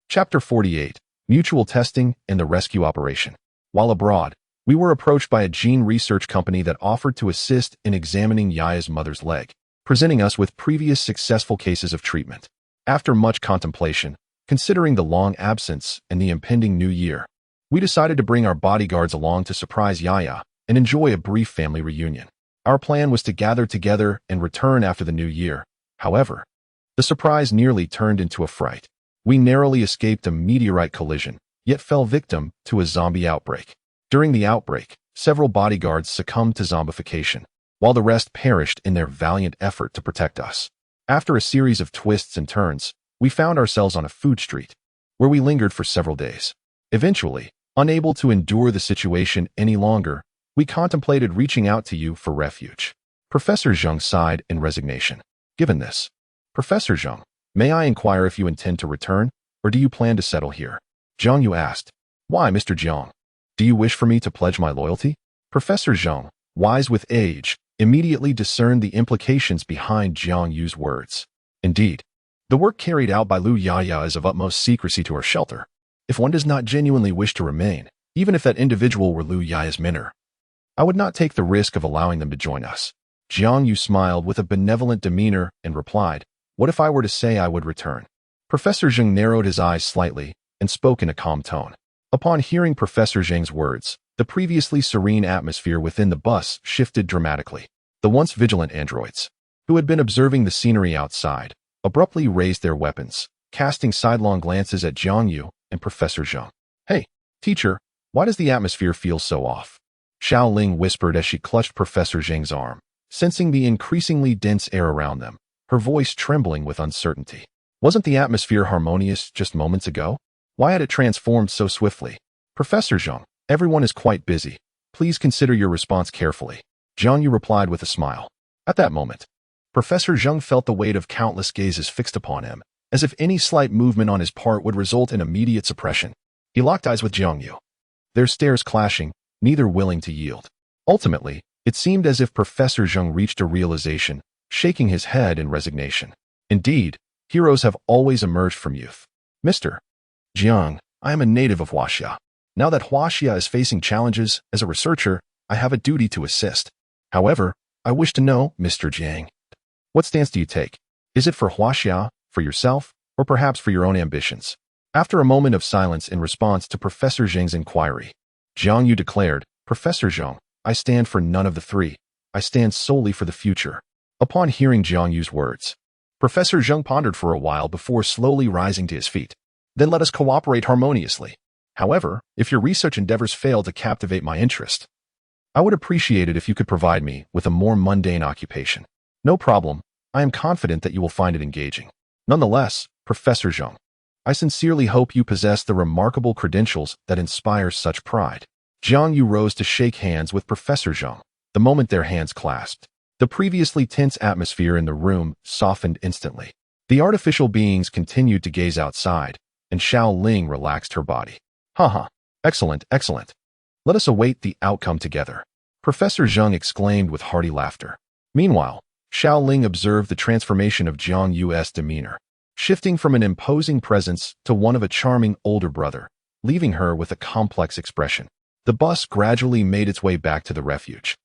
S1: Chapter 48, Mutual Testing and the Rescue Operation. While abroad, we were approached by a gene research company that offered to assist in examining Yaya's mother's leg, presenting us with previous successful cases of treatment. After much contemplation, considering the long absence and the impending new year, we decided to bring our bodyguards along to surprise Yaya and enjoy a brief family reunion. Our plan was to gather together and return after the new year. However, the surprise nearly turned into a fright. We narrowly escaped a meteorite collision, yet fell victim to a zombie outbreak. During the outbreak, several bodyguards succumbed to zombification, while the rest perished in their valiant effort to protect us. After a series of twists and turns, we found ourselves on a food street, where we lingered for several days. Eventually, unable to endure the situation any longer, we contemplated reaching out to you for refuge. Professor Jiang sighed in resignation. Given this, Professor Jiang, may I inquire if you intend to return, or do you plan to settle here? Jiang Yu asked. Why, Mr. Jiang? Do you wish for me to pledge my loyalty? Professor Jiang, wise with age, immediately discerned the implications behind Jiang Yu's words. Indeed, the work carried out by Lu Yaya is of utmost secrecy to our shelter. If one does not genuinely wish to remain, even if that individual were Lu Yaya's mentor, I would not take the risk of allowing them to join us. Jiang Yu smiled with a benevolent demeanor and replied, What if I were to say I would return? Professor Jiang narrowed his eyes slightly and spoke in a calm tone. Upon hearing Professor Jiang's words, the previously serene atmosphere within the bus shifted dramatically. The once vigilant androids, who had been observing the scenery outside, abruptly raised their weapons, casting sidelong glances at Jiang Yu and Professor Jiang. "Hey, teacher, why does the atmosphere feel so off?" Xiao Ling whispered as she clutched Professor Zhang's arm, sensing the increasingly dense air around them, her voice trembling with uncertainty. Wasn't the atmosphere harmonious just moments ago? Why had it transformed so swiftly? "Professor Zhang, everyone is quite busy. Please consider your response carefully," Jiang Yu replied with a smile. At that moment, Professor Zhang felt the weight of countless gazes fixed upon him, as if any slight movement on his part would result in immediate suppression. He locked eyes with Jiang Yu, their stares clashing, neither willing to yield. Ultimately, it seemed as if Professor Zhang reached a realization, shaking his head in resignation. "Indeed, heroes have always emerged from youth. Mr. Jiang, I am a native of Huaxia. Now that Huaxia is facing challenges, as a researcher, I have a duty to assist. However, I wish to know, Mr. Jiang, what stance do you take? Is it for Huaxia, for yourself, or perhaps for your own ambitions?" After a moment of silence in response to Professor Zhang's inquiry, Jiang Yu declared, "Professor Zhang, I stand for none of the three. I stand solely for the future." Upon hearing Jiang Yu's words, Professor Zhang pondered for a while before slowly rising to his feet. "Then let us cooperate harmoniously. However, if your research endeavors fail to captivate my interest, I would appreciate it if you could provide me with a more mundane occupation." "No problem. I am confident that you will find it engaging. Nonetheless, Professor Zhang, I sincerely hope you possess the remarkable credentials that inspire such pride." Jiang Yu rose to shake hands with Professor Zhang. The moment their hands clasped, the previously tense atmosphere in the room softened instantly. The artificial beings continued to gaze outside, and Xiao Ling relaxed her body. "Haha, excellent, excellent. Let us await the outcome together," Professor Zhang exclaimed with hearty laughter. Meanwhile, Xiao Ling observed the transformation of Jiang Yu's demeanor, shifting from an imposing presence to one of a charming older brother, leaving her with a complex expression. The bus gradually made its way back to the refuge.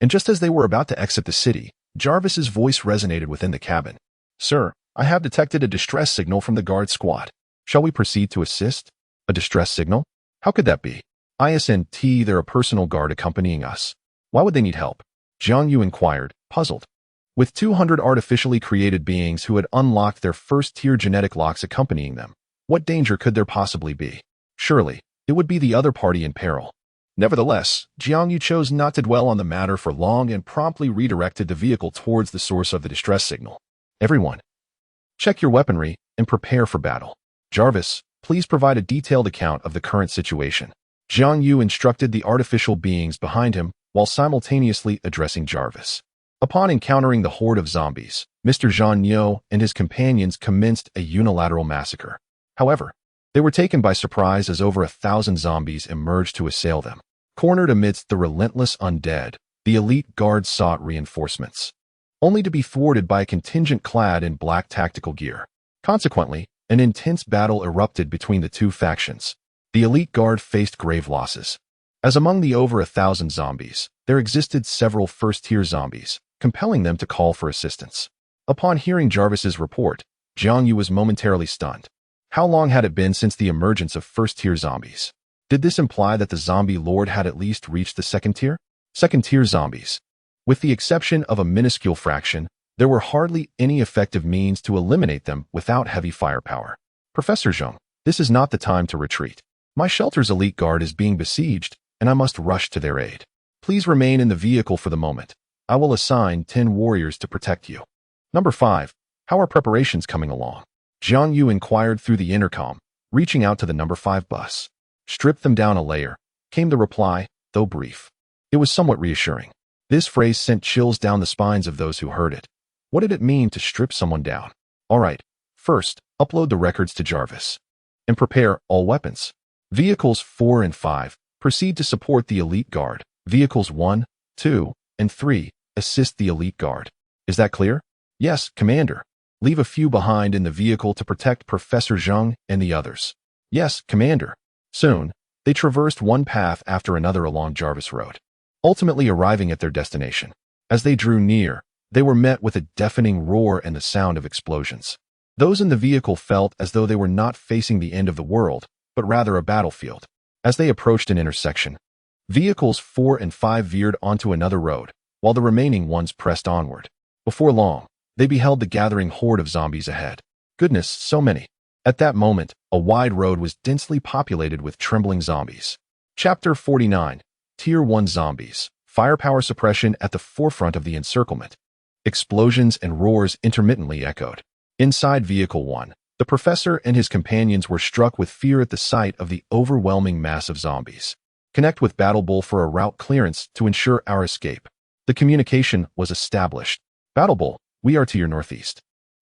S1: And just as they were about to exit the city, Jarvis's voice resonated within the cabin. "Sir, I have detected a distress signal from the guard squad. Shall we proceed to assist?" "A distress signal? How could that be?" "ISNT, they're a personal guard accompanying us. Why would they need help?" Jiang Yu inquired, puzzled. With 200 artificially created beings who had unlocked their first-tier genetic locks accompanying them, what danger could there possibly be? Surely, it would be the other party in peril. Nevertheless, Jiang Yu chose not to dwell on the matter for long and promptly redirected the vehicle towards the source of the distress signal. "Everyone, check your weaponry and prepare for battle. Jarvis, please provide a detailed account of the current situation." Jiang Yu instructed the artificial beings behind him while simultaneously addressing Jarvis. Upon encountering the horde of zombies, Mr. Jiang Yu and his companions commenced a unilateral massacre. However, they were taken by surprise as over 1,000 zombies emerged to assail them. Cornered amidst the relentless undead, the elite guard sought reinforcements, only to be thwarted by a contingent clad in black tactical gear. Consequently, an intense battle erupted between the two factions. The elite guard faced grave losses, as among the over 1,000 zombies, there existed several first-tier zombies, compelling them to call for assistance. Upon hearing Jarvis's report, Jiang Yu was momentarily stunned. How long had it been since the emergence of first-tier zombies? Did this imply that the zombie lord had at least reached the second tier? Second-tier zombies. With the exception of a minuscule fraction, there were hardly any effective means to eliminate them without heavy firepower. "Professor Zhang, this is not the time to retreat. My shelter's elite guard is being besieged, and I must rush to their aid. Please remain in the vehicle for the moment. I will assign 10 warriors to protect you." Number 5. How are preparations coming along? Jiang Yu inquired through the intercom, reaching out to the number 5 bus. "Strip them down a layer," came the reply, though brief. It was somewhat reassuring. This phrase sent chills down the spines of those who heard it. What did it mean to strip someone down? All right, first, upload the records to Jarvis. And prepare all weapons. Vehicles 4 and 5 proceed to support the elite guard. Vehicles 1, 2, and 3 assist the elite guard. Is that clear? Yes, Commander. Leave a few behind in the vehicle to protect Professor Zhang and the others. Yes, Commander. Soon, they traversed one path after another along Jarvis Road, ultimately arriving at their destination. As they drew near, they were met with a deafening roar and the sound of explosions. Those in the vehicle felt as though they were not facing the end of the world, but rather a battlefield. As they approached an intersection, vehicles 4 and 5 veered onto another road, while the remaining ones pressed onward. Before long, they beheld the gathering horde of zombies ahead. Goodness, so many. At that moment, a wide road was densely populated with trembling zombies. Chapter 49. Tier 1 Zombies. Firepower suppression at the forefront of the encirclement. Explosions and roars intermittently echoed. Inside Vehicle 1, the professor and his companions were struck with fear at the sight of the overwhelming mass of zombies. Connect with Battle Bull for a route clearance to ensure our escape. The communication was established. Battle Bull, we are to your northeast.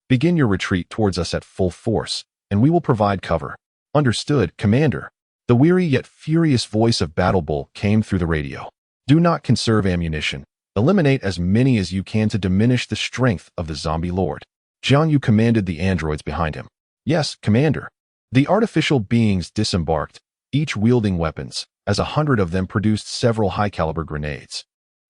S1: Begin your retreat towards us at full force, and we will provide cover. Understood, Commander. The weary yet furious voice of Battle Bull came through the radio. Do not conserve ammunition. Eliminate as many as you can to diminish the strength of the zombie lord. Jiang Yu commanded the androids behind him. Yes, Commander. The artificial beings disembarked, each wielding weapons, as 100 of them produced several high-caliber grenades,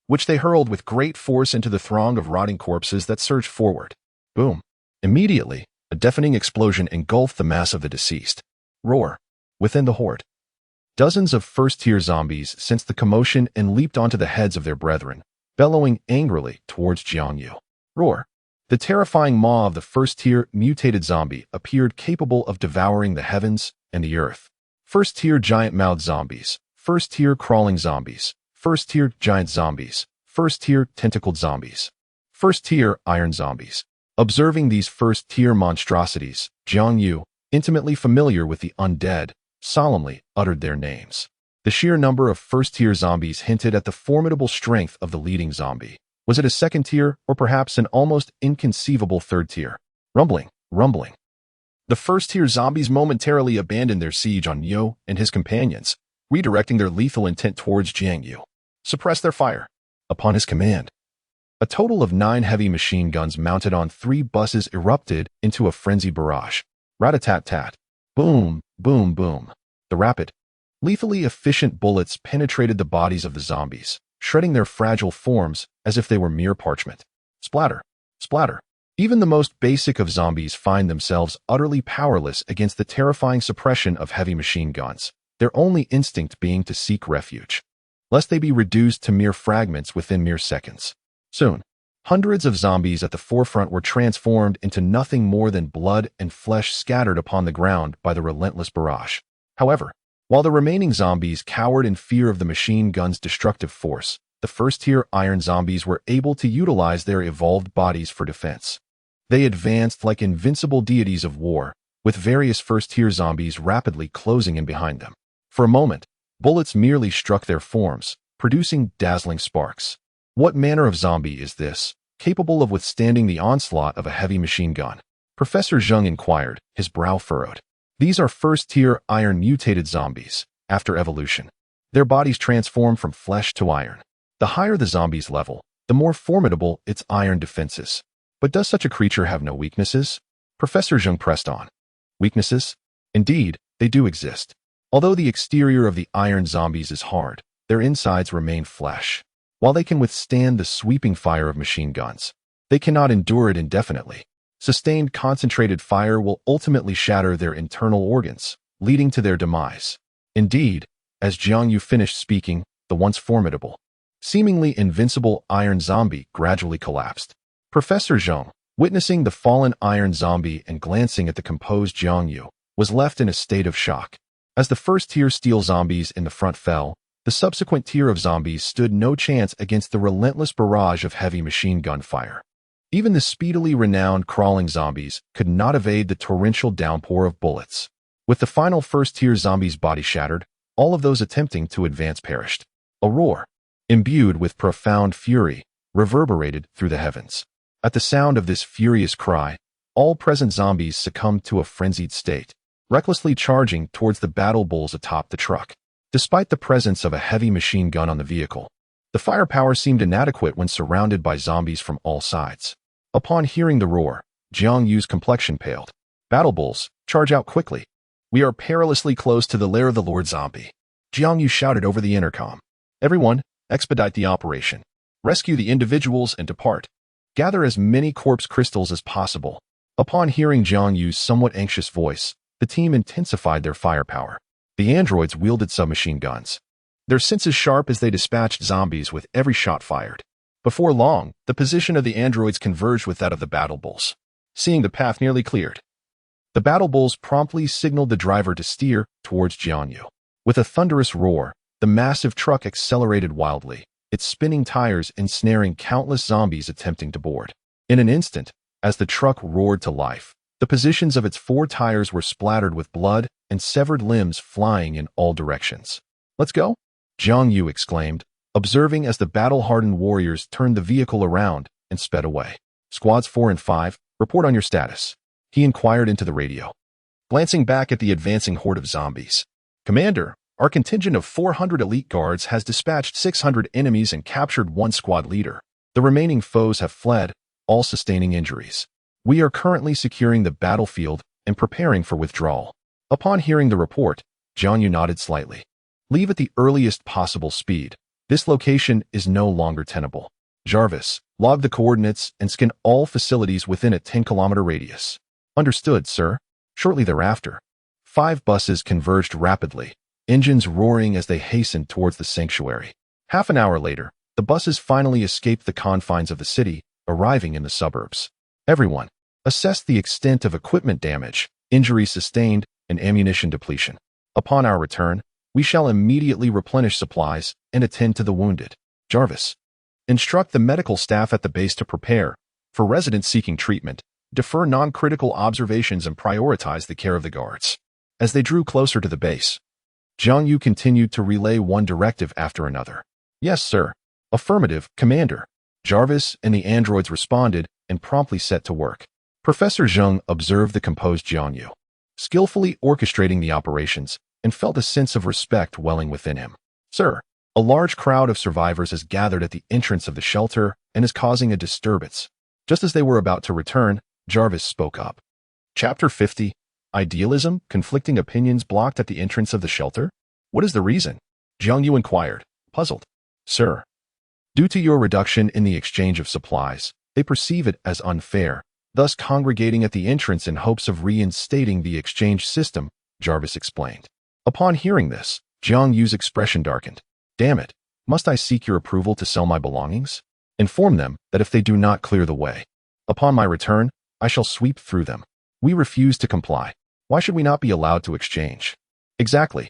S1: which they hurled with great force into the throng of rotting corpses that surged forward. Boom. Immediately, a deafening explosion engulfed the mass of the deceased. Roar. Within the horde, dozens of first-tier zombies sensed the commotion and leaped onto the heads of their brethren, bellowing angrily towards Jiang Yu. Roar. The terrifying maw of the first-tier mutated zombie appeared capable of devouring the heavens and the earth. First-tier giant-mouthed zombies, first-tier crawling zombies, first-tier giant zombies, first-tier tentacled zombies, first-tier iron zombies. Observing these first-tier monstrosities, Jiang Yu, intimately familiar with the undead, solemnly uttered their names. The sheer number of first-tier zombies hinted at the formidable strength of the leading zombie. Was it a second tier, or perhaps an almost inconceivable third tier? Rumbling, rumbling. The first-tier zombies momentarily abandoned their siege on Yu and his companions, redirecting their lethal intent towards Jiang Yu. Suppress their fire. Upon his command, a total of 9 heavy machine guns mounted on 3 buses erupted into a frenzied barrage. Rat-a-tat-tat. Boom, boom, boom. The rapid, lethally efficient bullets penetrated the bodies of the zombies, shredding their fragile forms as if they were mere parchment. Splatter, splatter. Even the most basic of zombies find themselves utterly powerless against the terrifying suppression of heavy machine guns, their only instinct being to seek refuge, lest they be reduced to mere fragments within mere seconds. Soon, hundreds of zombies at the forefront were transformed into nothing more than blood and flesh scattered upon the ground by the relentless barrage. However, while the remaining zombies cowered in fear of the machine gun's destructive force, the first-tier iron zombies were able to utilize their evolved bodies for defense. They advanced like invincible deities of war, with various first-tier zombies rapidly closing in behind them. For a moment, bullets merely struck their forms, producing dazzling sparks. What manner of zombie is this, capable of withstanding the onslaught of a heavy machine gun? Professor Zheng inquired, his brow furrowed. These are first-tier iron mutated zombies, after evolution. Their bodies transform from flesh to iron. The higher the zombie's level, the more formidable its iron defenses. But does such a creature have no weaknesses? Professor Zheng pressed on. Weaknesses? Indeed, they do exist. Although the exterior of the iron zombies is hard, their insides remain flesh. While they can withstand the sweeping fire of machine guns, they cannot endure it indefinitely. Sustained concentrated fire will ultimately shatter their internal organs, leading to their demise. Indeed, as Jiang Yu finished speaking, the once formidable, seemingly invincible iron zombie gradually collapsed. Professor Zheng, witnessing the fallen iron zombie and glancing at the composed Jiang Yu, was left in a state of shock. As the first-tier steel zombies in the front fell, the subsequent tier of zombies stood no chance against the relentless barrage of heavy machine gun fire. Even the speedily renowned crawling zombies could not evade the torrential downpour of bullets. With the final first-tier zombie's body shattered, all of those attempting to advance perished. A roar, imbued with profound fury, reverberated through the heavens. At the sound of this furious cry, all present zombies succumbed to a frenzied state, recklessly charging towards the battle bulls atop the truck. Despite the presence of a heavy machine gun on the vehicle, the firepower seemed inadequate when surrounded by zombies from all sides. Upon hearing the roar, Jiang Yu's complexion paled. Battle bulls, charge out quickly. We are perilously close to the lair of the Lord Zombie. Jiang Yu shouted over the intercom. Everyone, expedite the operation. Rescue the individuals and depart. Gather as many corpse crystals as possible. Upon hearing Jiang Yu's somewhat anxious voice, the team intensified their firepower. The androids wielded submachine guns, their senses sharp as they dispatched zombies with every shot fired. Before long, the position of the androids converged with that of the battle bulls. Seeing the path nearly cleared, the battle bulls promptly signaled the driver to steer towards Jiang Yu. With a thunderous roar, the massive truck accelerated wildly, its spinning tires ensnaring countless zombies attempting to board. In an instant, as the truck roared to life, the positions of its four tires were splattered with blood and severed limbs flying in all directions. "Let's go," Jiang Yu exclaimed, observing as the battle-hardened warriors turned the vehicle around and sped away. "Squads 4 and 5, report on your status," he inquired into the radio. Glancing back at the advancing horde of zombies, "Commander, our contingent of 400 elite guards has dispatched 600 enemies and captured one squad leader. The remaining foes have fled, all sustaining injuries. We are currently securing the battlefield and preparing for withdrawal." Upon hearing the report, Jiang Yu nodded slightly. "Leave at the earliest possible speed. This location is no longer tenable. Jarvis, log the coordinates and scan all facilities within a 10-kilometer radius." "Understood, sir." Shortly thereafter, 5 buses converged rapidly, engines roaring as they hastened towards the sanctuary. Half an hour later, the buses finally escaped the confines of the city, arriving in the suburbs. Everyone, assess the extent of equipment damage, injuries sustained, and ammunition depletion. Upon our return, we shall immediately replenish supplies and attend to the wounded. Jarvis, instruct the medical staff at the base to prepare for residents seeking treatment, defer non-critical observations, and prioritize the care of the guards. As they drew closer to the base, Jiang Yu continued to relay one directive after another. "Yes, sir." "Affirmative, Commander." Jarvis and the androids responded and promptly set to work. Professor Zheng observed the composed Jiang Yu, skillfully orchestrating the operations, and felt a sense of respect welling within him. "Sir, a large crowd of survivors has gathered at the entrance of the shelter and is causing a disturbance." Just as they were about to return, Jarvis spoke up. Chapter 50, Idealism, Conflicting Opinions Blocked at the Entrance of the Shelter? "What is the reason?" Jiang Yu inquired, puzzled. "Sir, due to your reduction in the exchange of supplies, they perceive it as unfair, thus congregating at the entrance in hopes of reinstating the exchange system," Jarvis explained. Upon hearing this, Jiang Yu's expression darkened. "Damn it, must I seek your approval to sell my belongings? Inform them that if they do not clear the way, upon my return, I shall sweep through them. We refuse to comply. Why should we not be allowed to exchange?" "Exactly.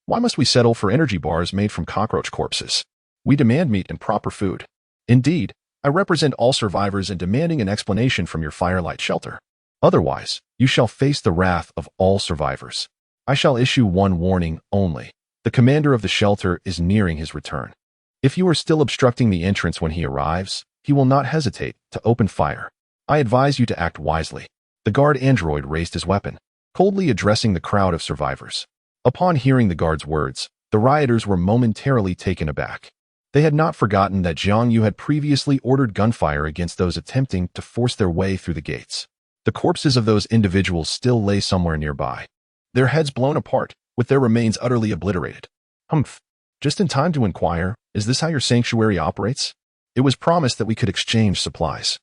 S1: Why must we settle for energy bars made from cockroach corpses? We demand meat and proper food. Indeed, I represent all survivors in demanding an explanation from your firelight shelter. Otherwise, you shall face the wrath of all survivors. I shall issue one warning only. The commander of the shelter is nearing his return. If you are still obstructing the entrance when he arrives, he will not hesitate to open fire. I advise you to act wisely." The guard android raised his weapon, coldly addressing the crowd of survivors. Upon hearing the guard's words, the rioters were momentarily taken aback. They had not forgotten that Jiang Yu had previously ordered gunfire against those attempting to force their way through the gates. The corpses of those individuals still lay somewhere nearby, their heads blown apart, with their remains utterly obliterated. "Humph. Just in time to inquire, is this how your sanctuary operates? It was promised that we could exchange supplies.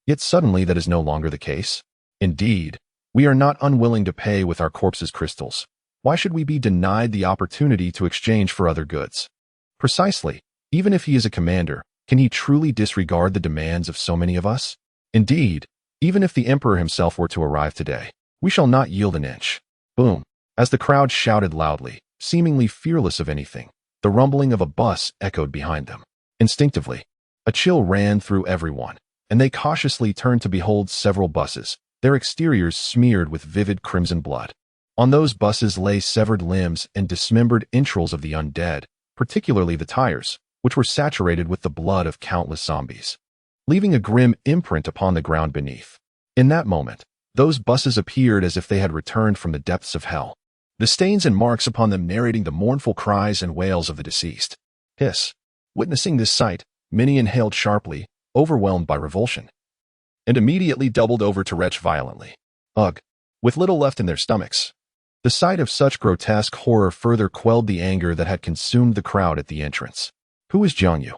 S1: Yet suddenly that is no longer the case. Indeed, we are not unwilling to pay with our corpses' crystals. Why should we be denied the opportunity to exchange for other goods?" "Precisely. Even if he is a commander, can he truly disregard the demands of so many of us? Indeed, even if the emperor himself were to arrive today, we shall not yield an inch." Boom. As the crowd shouted loudly, seemingly fearless of anything, the rumbling of a bus echoed behind them. Instinctively, a chill ran through everyone, and they cautiously turned to behold several buses, their exteriors smeared with vivid crimson blood. On those buses lay severed limbs and dismembered entrails of the undead, particularly the tires, which were saturated with the blood of countless zombies, leaving a grim imprint upon the ground beneath. In that moment, those buses appeared as if they had returned from the depths of hell, the stains and marks upon them narrating the mournful cries and wails of the deceased. Hiss. Witnessing this sight, many inhaled sharply, overwhelmed by revulsion, and immediately doubled over to retch violently. Ugh. With little left in their stomachs. The sight of such grotesque horror further quelled the anger that had consumed the crowd at the entrance. Who is Jiang Yu?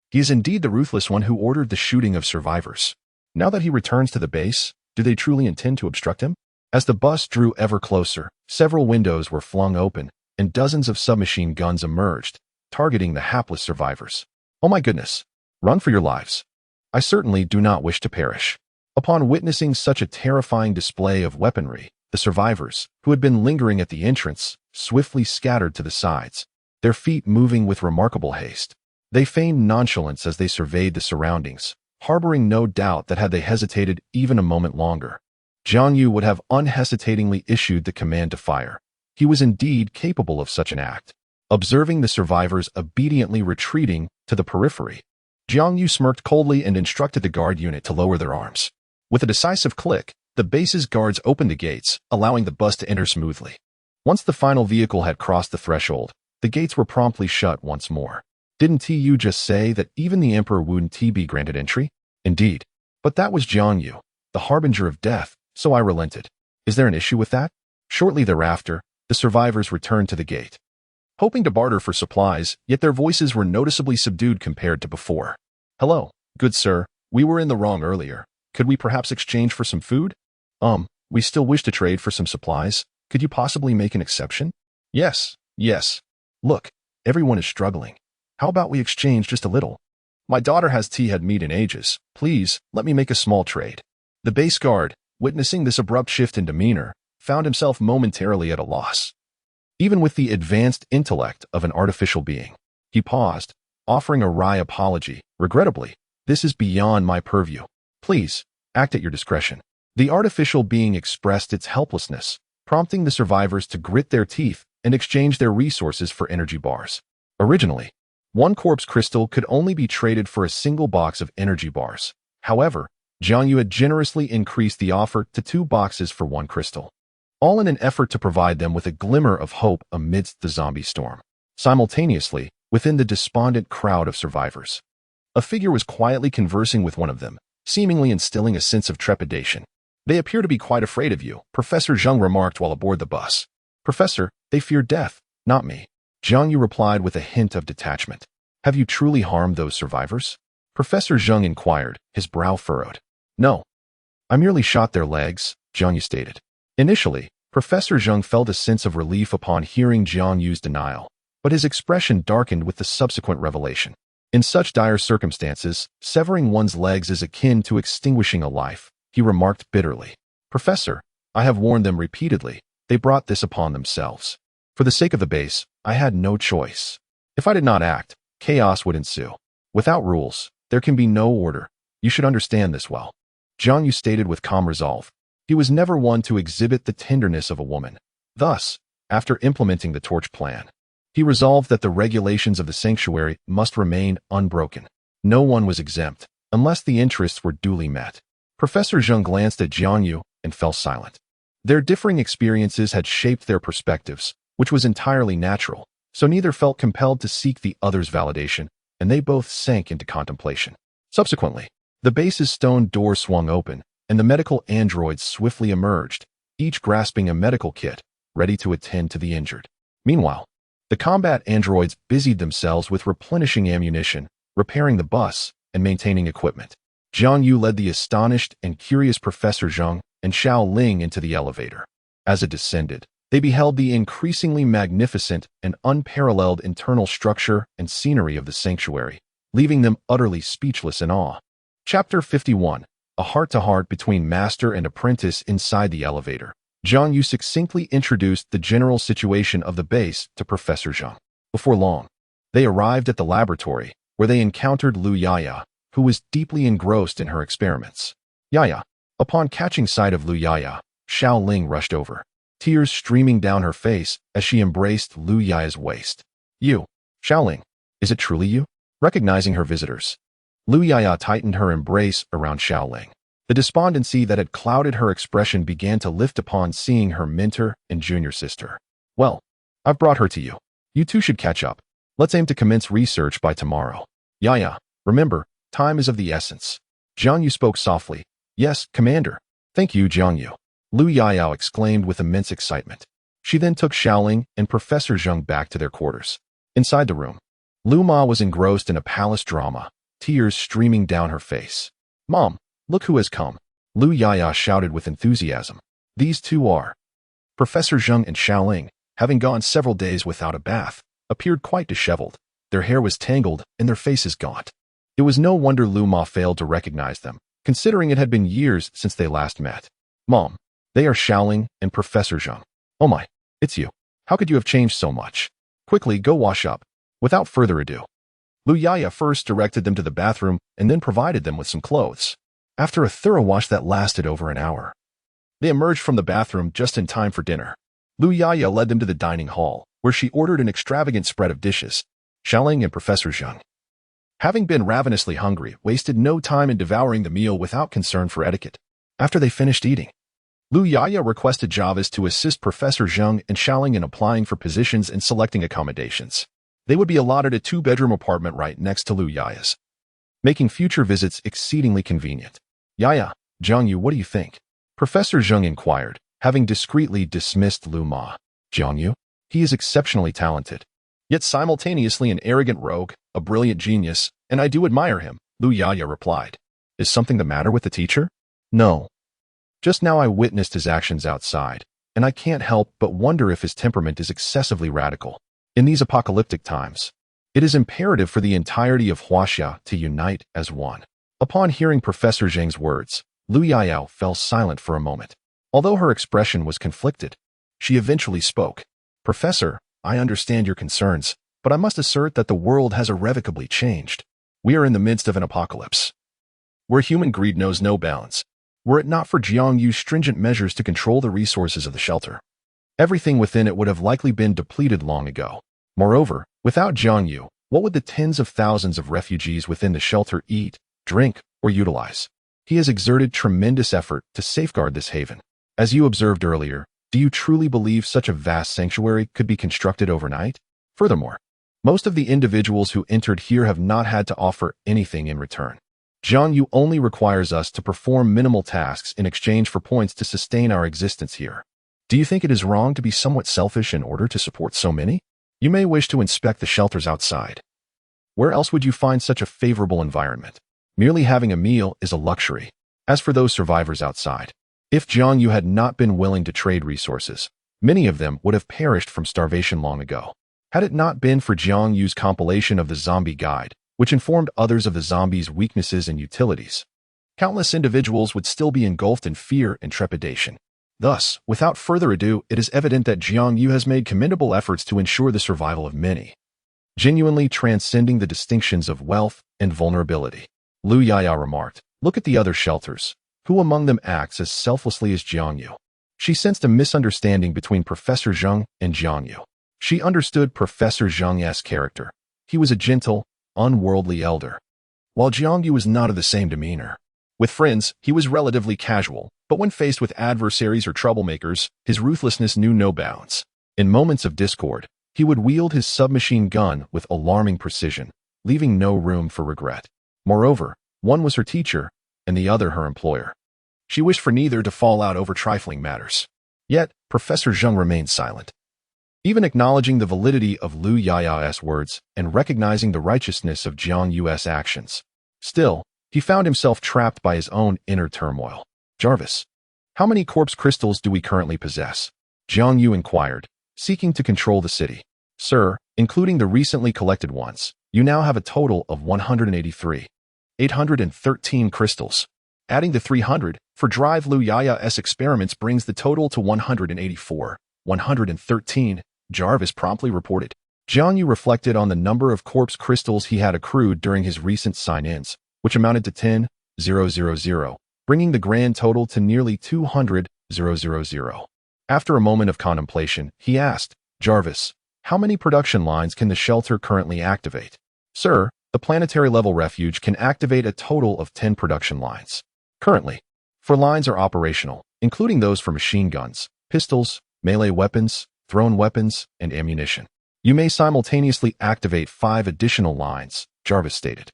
S1: He is indeed the ruthless one who ordered the shooting of survivors. Now that he returns to the base, do they truly intend to obstruct him? As the bus drew ever closer, several windows were flung open, and dozens of submachine guns emerged, targeting the hapless survivors. "Oh my goodness! Run for your lives. I certainly do not wish to perish. Upon witnessing such a terrifying display of weaponry, the survivors, who had been lingering at the entrance, swiftly scattered to the sides, their feet moving with remarkable haste. They feigned nonchalance as they surveyed the surroundings, harboring no doubt that had they hesitated even a moment longer, Jiang Yu would have unhesitatingly issued the command to fire. He was indeed capable of such an act. Observing the survivors obediently retreating to the periphery, Jiang Yu smirked coldly and instructed the guard unit to lower their arms. With a decisive click, the base's guards opened the gates, allowing the bus to enter smoothly. Once the final vehicle had crossed the threshold, the gates were promptly shut once more. Didn't Yu just say that even the Emperor wouldn't be granted entry? Indeed. But that was Jiang Yu, the harbinger of death, so I relented. Is there an issue with that? Shortly thereafter, the survivors returned to the gate, hoping to barter for supplies, yet their voices were noticeably subdued compared to before. Hello, good sir, we were in the wrong earlier. Could we perhaps exchange for some food? We still wish to trade for some supplies. Could you possibly make an exception? Yes. Look, everyone is struggling. How about we exchange just a little? My daughter has had meat in ages. Please, let me make a small trade. The base guard, witnessing this abrupt shift in demeanor, found himself momentarily at a loss. Even with the advanced intellect of an artificial being, he paused, offering a wry apology. Regrettably, this is beyond my purview. Please, act at your discretion. The artificial being expressed its helplessness, prompting the survivors to grit their teeth and exchange their resources for energy bars. Originally, one corpse crystal could only be traded for a single box of energy bars. However, Jiang Yu had generously increased the offer to 2 boxes for 1 crystal, all in an effort to provide them with a glimmer of hope amidst the zombie storm. Simultaneously, within the despondent crowd of survivors, a figure was quietly conversing with one of them, seemingly instilling a sense of trepidation. They appear to be quite afraid of you, Professor Zheng remarked while aboard the bus. Professor, they fear death, not me. Jiang Yu replied with a hint of detachment. Have you truly harmed those survivors? Professor Zheng inquired, his brow furrowed. No. I merely shot their legs, Jiang Yu stated. Initially, Professor Zheng felt a sense of relief upon hearing Jiang Yu's denial, but his expression darkened with the subsequent revelation. In such dire circumstances, severing one's legs is akin to extinguishing a life, he remarked bitterly. Professor, I have warned them repeatedly. They brought this upon themselves. For the sake of the base, I had no choice. If I did not act, chaos would ensue. Without rules, there can be no order. You should understand this well. Jiang Yu stated with calm resolve. He was never one to exhibit the tenderness of a woman. Thus, after implementing the torch plan, he resolved that the regulations of the sanctuary must remain unbroken. No one was exempt, unless the interests were duly met. Professor Zheng glanced at Jiang Yu and fell silent. Their differing experiences had shaped their perspectives, which was entirely natural, so neither felt compelled to seek the other's validation, and they both sank into contemplation. Subsequently, the base's stone door swung open, and the medical androids swiftly emerged, each grasping a medical kit, ready to attend to the injured. Meanwhile, the combat androids busied themselves with replenishing ammunition, repairing the bus, and maintaining equipment. Jiang Yu led the astonished and curious Professor Zheng and Xiao Ling into the elevator. As it descended, they beheld the increasingly magnificent and unparalleled internal structure and scenery of the sanctuary, leaving them utterly speechless in awe. Chapter 51. A heart-to-heart between master and apprentice inside the elevator. Jiang Yu succinctly introduced the general situation of the base to Professor Zheng. Before long, they arrived at the laboratory, where they encountered Lu Yaya, who was deeply engrossed in her experiments. Yaya. Upon catching sight of Lu Yaya, Xiao Ling rushed over, tears streaming down her face as she embraced Lu Yaya's waist. You, Xiao Ling, is it truly you? Recognizing her visitors, Lu Yaya tightened her embrace around Xiao Ling. The despondency that had clouded her expression began to lift upon seeing her mentor and junior sister. Well, I've brought her to you. You two should catch up. Let's aim to commence research by tomorrow. Yaya, remember, time is of the essence. Jiang Yu spoke softly. Yes, Commander. Thank you, Jiang Yu. Lu Yaya exclaimed with immense excitement. She then took Xiaoling and Professor Zheng back to their quarters. Inside the room, Lu Ma was engrossed in a palace drama, tears streaming down her face. Mom, look who has come. Lu Yaya shouted with enthusiasm. These two are. Professor Zheng and Xiaoling, having gone several days without a bath, appeared quite disheveled. Their hair was tangled and their faces gaunt. It was no wonder Lu Ma failed to recognize them, considering it had been years since they last met. Mom, they are Xiaoling and Professor Jiang. Oh my, it's you. How could you have changed so much? Quickly, go wash up. Without further ado, Lu Yaya first directed them to the bathroom and then provided them with some clothes. After a thorough wash that lasted over an hour, they emerged from the bathroom just in time for dinner. Lu Yaya led them to the dining hall, where she ordered an extravagant spread of dishes. Xiaoling and Professor Jiang, having been ravenously hungry, wasted no time in devouring the meal without concern for etiquette. After they finished eating, Lu Yaya requested Jarvis to assist Professor Jiang and Xiaoling in applying for positions and selecting accommodations. They would be allotted a two-bedroom apartment right next to Lu Yaya's, making future visits exceedingly convenient. Yaya, Jiang Yu, what do you think? Professor Jiang inquired, having discreetly dismissed Lu Ma. Jiang Yu? He is exceptionally talented, yet simultaneously an arrogant rogue, a brilliant genius, and I do admire him, Lu Yaya replied. Is something the matter with the teacher? No. Just now I witnessed his actions outside, and I can't help but wonder if his temperament is excessively radical. In these apocalyptic times, it is imperative for the entirety of Huaxia to unite as one. Upon hearing Professor Zhang's words, Lu Yaya fell silent for a moment. Although her expression was conflicted, she eventually spoke. Professor, I understand your concerns, but I must assert that the world has irrevocably changed. We are in the midst of an apocalypse, where human greed knows no bounds. Were it not for Jiang Yu's stringent measures to control the resources of the shelter, everything within it would have likely been depleted long ago. Moreover, without Jiang Yu, what would the tens of thousands of refugees within the shelter eat, drink, or utilize? He has exerted tremendous effort to safeguard this haven. As you observed earlier, do you truly believe such a vast sanctuary could be constructed overnight? Furthermore, most of the individuals who entered here have not had to offer anything in return. Jiang Yu only requires us to perform minimal tasks in exchange for points to sustain our existence here. Do you think it is wrong to be somewhat selfish in order to support so many? You may wish to inspect the shelters outside. Where else would you find such a favorable environment? Merely having a meal is a luxury. As for those survivors outside, if Jiang Yu had not been willing to trade resources, many of them would have perished from starvation long ago. Had it not been for Jiang Yu's compilation of the Zombie Guide, which informed others of the zombies' weaknesses and utilities, countless individuals would still be engulfed in fear and trepidation. Thus, without further ado, it is evident that Jiang Yu has made commendable efforts to ensure the survival of many, genuinely transcending the distinctions of wealth and vulnerability. Lu Yaya remarked, look at the other shelters. Who among them acts as selflessly as Jiang Yu? She sensed a misunderstanding between Professor Jiang and Jiang Yu. She understood Professor Jiang's character. He was a gentle, unworldly elder, while Jiang Yu was not of the same demeanor. With friends, he was relatively casual, but when faced with adversaries or troublemakers, his ruthlessness knew no bounds. In moments of discord, he would wield his submachine gun with alarming precision, leaving no room for regret. Moreover, one was her teacher, and the other her employer. She wished for neither to fall out over trifling matters. Yet, Professor Jiang remained silent. Even acknowledging the validity of Lu Yaya's words and recognizing the righteousness of Jiang Yu's actions, still, he found himself trapped by his own inner turmoil. Jarvis, how many corpse crystals do we currently possess? Jiang Yu inquired, seeking to control the city. Sir, including the recently collected ones, you now have a total of 183. 813 crystals. Adding the 300 for Drive Lu Yaya's experiments brings the total to 184. 113, Jarvis promptly reported. Jiang Yu reflected on the number of corpse crystals he had accrued during his recent sign-ins, which amounted to 10,000, bringing the grand total to nearly 200,000. After a moment of contemplation, he asked, Jarvis, how many production lines can the shelter currently activate? Sir, the planetary-level refuge can activate a total of 10 production lines. Currently, 4 lines are operational, including those for machine guns, pistols, melee weapons, thrown weapons, and ammunition. You may simultaneously activate 5 additional lines, Jarvis stated.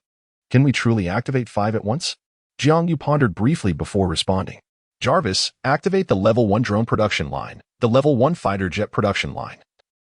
S1: Can we truly activate 5 at once? Jiang Yu pondered briefly before responding. Jarvis, activate the Level 1 drone production line, the Level 1 fighter jet production line,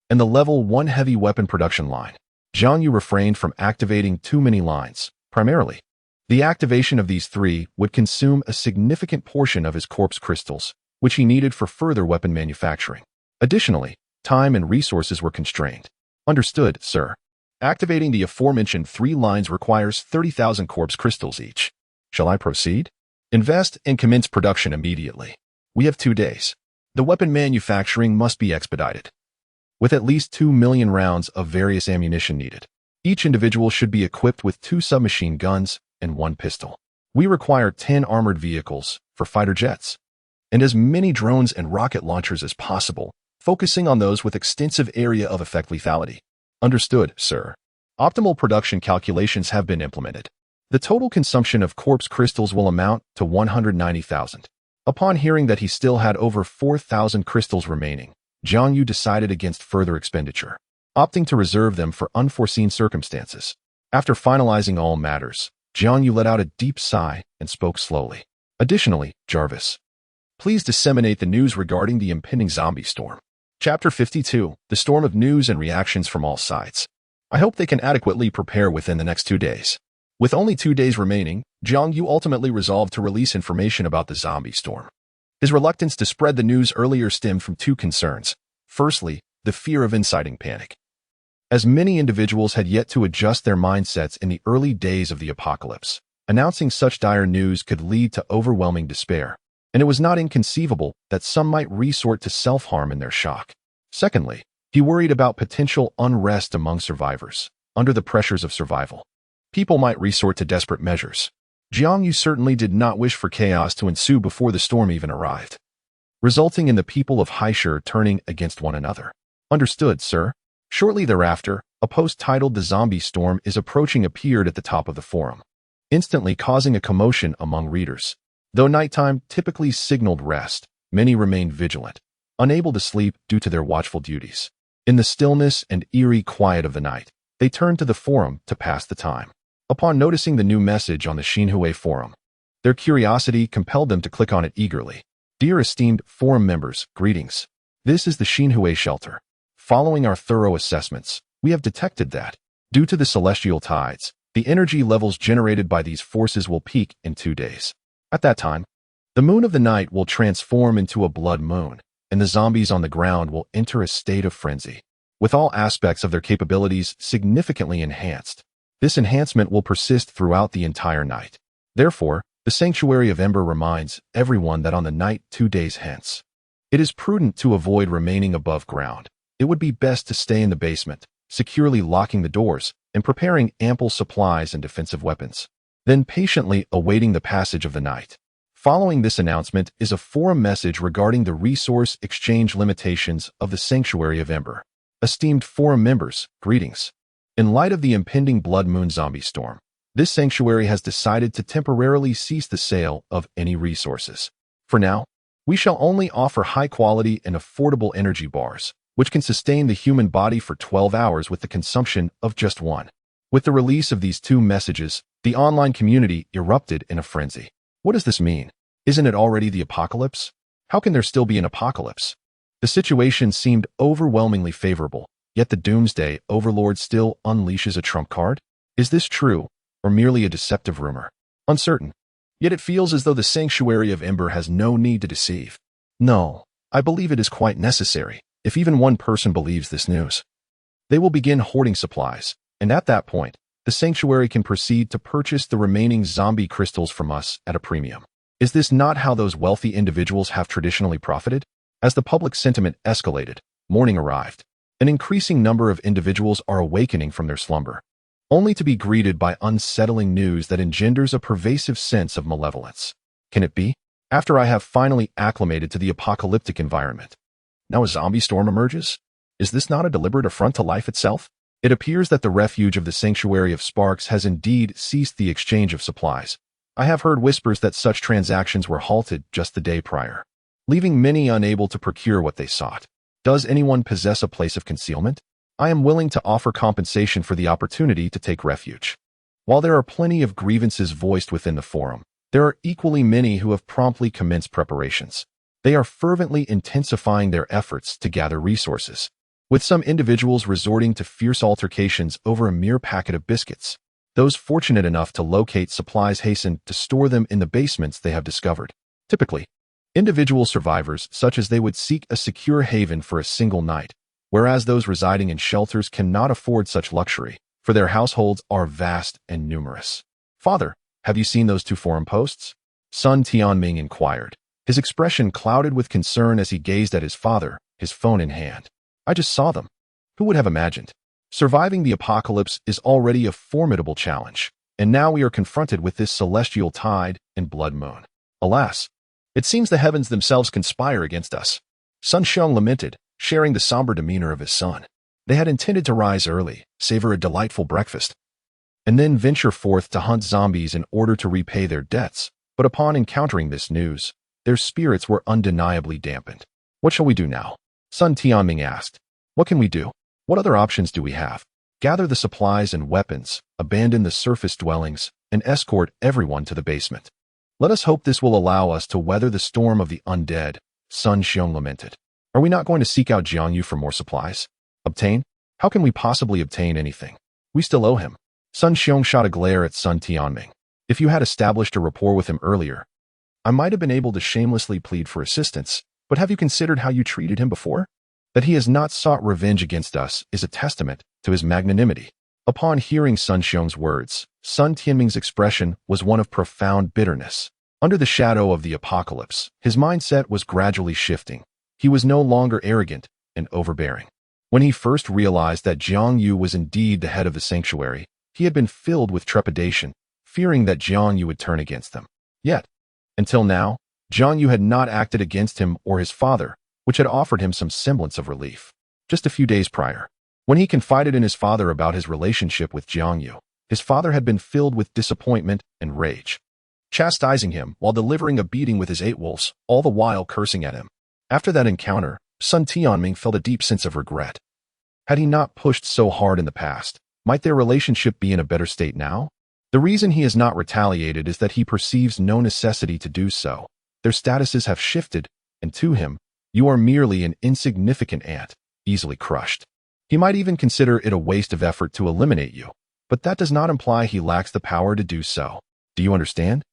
S1: and the Level 1 heavy weapon production line. Jiang Yu refrained from activating too many lines. Primarily, the activation of these 3 would consume a significant portion of his corpse crystals, which he needed for further weapon manufacturing. Additionally, time and resources were constrained. Understood, sir. Activating the aforementioned 3 lines requires 30,000 corpse crystals each. Shall I proceed? Invest and commence production immediately. We have 2 days. The weapon manufacturing must be expedited, with at least 2 million rounds of various ammunition needed. Each individual should be equipped with 2 submachine guns and 1 pistol. We require 10 armored vehicles for fighter jets, and as many drones and rocket launchers as possible, focusing on those with extensive area of effect lethality. Understood, sir. Optimal production calculations have been implemented. The total consumption of corpse crystals will amount to 190,000. Upon hearing that he still had over 4,000 crystals remaining, Jiang Yu decided against further expenditure, opting to reserve them for unforeseen circumstances. After finalizing all matters, Jiang Yu let out a deep sigh and spoke slowly. Additionally, Jarvis, please disseminate the news regarding the impending zombie storm. Chapter 52, The Storm of News and Reactions from All Sides. I hope they can adequately prepare within the next 2 days. With only 2 days remaining, Jiang Yu ultimately resolved to release information about the zombie storm. His reluctance to spread the news earlier stemmed from 2 concerns. Firstly, the fear of inciting panic, as many individuals had yet to adjust their mindsets in the early days of the apocalypse. Announcing such dire news could lead to overwhelming despair, and it was not inconceivable that some might resort to self-harm in their shock. Secondly, he worried about potential unrest among survivors. Under the pressures of survival, people might resort to desperate measures. Jiang Yu certainly did not wish for chaos to ensue before the storm even arrived, resulting in the people of Haishur turning against one another. Understood, sir. Shortly thereafter, a post titled "The Zombie Storm is Approaching" appeared at the top of the forum, instantly causing a commotion among readers. Though nighttime typically signaled rest, many remained vigilant, unable to sleep due to their watchful duties. In the stillness and eerie quiet of the night, they turned to the forum to pass the time. Upon noticing the new message on the Xinhui forum, their curiosity compelled them to click on it eagerly. Dear esteemed forum members, greetings. This is the Xinhui shelter. Following our thorough assessments, we have detected that, due to the celestial tides, the energy levels generated by these forces will peak in 2 days. At that time, the moon of the night will transform into a blood moon, and the zombies on the ground will enter a state of frenzy, with all aspects of their capabilities significantly enhanced. This enhancement will persist throughout the entire night. Therefore, the Sanctuary of Ember reminds everyone that on the night 2 days hence, it is prudent to avoid remaining above ground. It would be best to stay in the basement, securely locking the doors and preparing ample supplies and defensive weapons, then patiently awaiting the passage of the night. Following this announcement is a forum message regarding the resource exchange limitations of the Sanctuary of Ember. Esteemed forum members, greetings. In light of the impending Blood Moon zombie storm, this sanctuary has decided to temporarily cease the sale of any resources. For now, we shall only offer high-quality and affordable energy bars, which can sustain the human body for 12 hours with the consumption of just 1. With the release of these 2 messages, the online community erupted in a frenzy. What does this mean? Isn't it already the apocalypse? How can there still be an apocalypse? The situation seemed overwhelmingly favorable, yet the doomsday overlord still unleashes a trump card? Is this true, or merely a deceptive rumor? Uncertain. Yet it feels as though the Sanctuary of Ember has no need to deceive. No, I believe it is quite necessary. If even one person believes this news, they will begin hoarding supplies, and at that point, the Sanctuary can proceed to purchase the remaining zombie crystals from us at a premium. Is this not how those wealthy individuals have traditionally profited? As the public sentiment escalated, morning arrived. An increasing number of individuals are awakening from their slumber, only to be greeted by unsettling news that engenders a pervasive sense of malevolence. Can it be? After I have finally acclimated to the apocalyptic environment, now a zombie storm emerges? Is this not a deliberate affront to life itself? It appears that the refuge of the Sanctuary of Sparks has indeed ceased the exchange of supplies. I have heard whispers that such transactions were halted just the day prior, leaving many unable to procure what they sought. Does anyone possess a place of concealment? I am willing to offer compensation for the opportunity to take refuge. While there are plenty of grievances voiced within the forum, there are equally many who have promptly commenced preparations. They are fervently intensifying their efforts to gather resources, with some individuals resorting to fierce altercations over a mere packet of biscuits. Those fortunate enough to locate supplies hasten to store them in the basements they have discovered. Typically, individual survivors such as they would seek a secure haven for a single night, whereas those residing in shelters cannot afford such luxury. for their households are vast and numerous. "Father, have you seen those two forum posts?" Sun Tianming inquired, his expression clouded with concern as he gazed at his father, his phone in hand. "I just saw them." Who would have imagined? Surviving the apocalypse is already a formidable challenge, and now we are confronted with this celestial tide and blood moon. Alas, it seems the heavens themselves conspire against us. Sun Xiong lamented, sharing the somber demeanor of his son. They had intended to rise early, savor a delightful breakfast, and then venture forth to hunt zombies in order to repay their debts. But upon encountering this news, their spirits were undeniably dampened. "What shall we do now?" Sun Tianming asked. "What can we do? What other options do we have? Gather the supplies and weapons, abandon the surface dwellings, and escort everyone to the basement. Let us hope this will allow us to weather the storm of the undead," Sun Xiong lamented. "Are we not going to seek out Jiang Yu for more supplies? Obtain? How can we possibly obtain anything? We still owe him." Sun Xiong shot a glare at Sun Tianming. "If you had established a rapport with him earlier, I might have been able to shamelessly plead for assistance, but have you considered how you treated him before? That he has not sought revenge against us is a testament to his magnanimity." Upon hearing Sun Xiong's words, Sun Tianming's expression was one of profound bitterness. Under the shadow of the apocalypse, his mindset was gradually shifting. He was no longer arrogant and overbearing. When he first realized that Jiang Yu was indeed the head of the sanctuary, he had been filled with trepidation, fearing that Jiang Yu would turn against them. Yet, until now, Jiang Yu had not acted against him or his father, which had offered him some semblance of relief. Just a few days prior, when he confided in his father about his relationship with Jiang Yu, his father had been filled with disappointment and rage, chastising him while delivering a beating with his 8 wolves, all the while cursing at him. After that encounter, Sun Tianming felt a deep sense of regret. Had he not pushed so hard in the past, might their relationship be in a better state now? The reason he has not retaliated is that he perceives no necessity to do so. Their statuses have shifted, and to him, you are merely an insignificant ant, easily crushed. He might even consider it a waste of effort to eliminate you, but that does not imply he lacks the power to do so. Do you understand?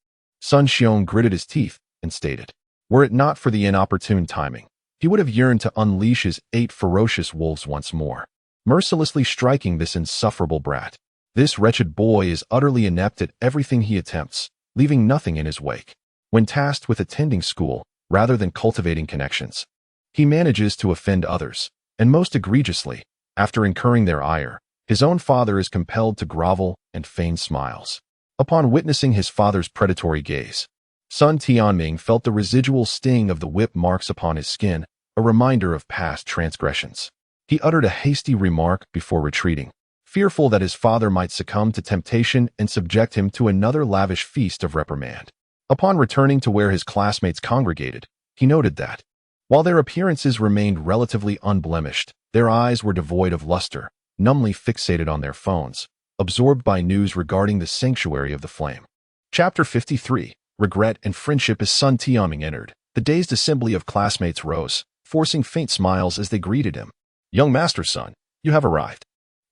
S1: Sun Xiong gritted his teeth and stated, were it not for the inopportune timing, he would have yearned to unleash his 8 ferocious wolves once more, mercilessly striking this insufferable brat. This wretched boy is utterly inept at everything he attempts, leaving nothing in his wake. When tasked with attending school, rather than cultivating connections, he manages to offend others, and most egregiously, after incurring their ire, his own father is compelled to grovel and feign smiles. Upon witnessing his father's predatory gaze, Sun Tianming felt the residual sting of the whip marks upon his skin, a reminder of past transgressions. He uttered a hasty remark before retreating, fearful that his father might succumb to temptation and subject him to another lavish feast of reprimand. Upon returning to where his classmates congregated, he noted that, while their appearances remained relatively unblemished, their eyes were devoid of luster, numbly fixated on their phones, absorbed by news regarding the sanctuary of the flame. Chapter 53. Regret and Friendship. As Sun Tianming entered, the dazed assembly of classmates rose, forcing faint smiles as they greeted him. Young Master Sun, you have arrived.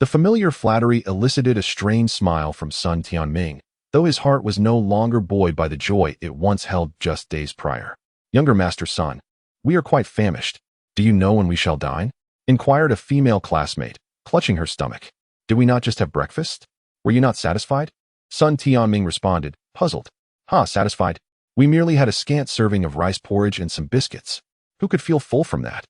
S1: The familiar flattery elicited a strained smile from Sun Tianming, though his heart was no longer buoyed by the joy it once held just days prior. Younger Master Sun, we are quite famished. Do you know when we shall dine? Inquired a female classmate, clutching her stomach. Did we not just have breakfast? Were you not satisfied? Sun Tianming responded, puzzled. Satisfied. We merely had a scant serving of rice porridge and some biscuits. Who could feel full from that?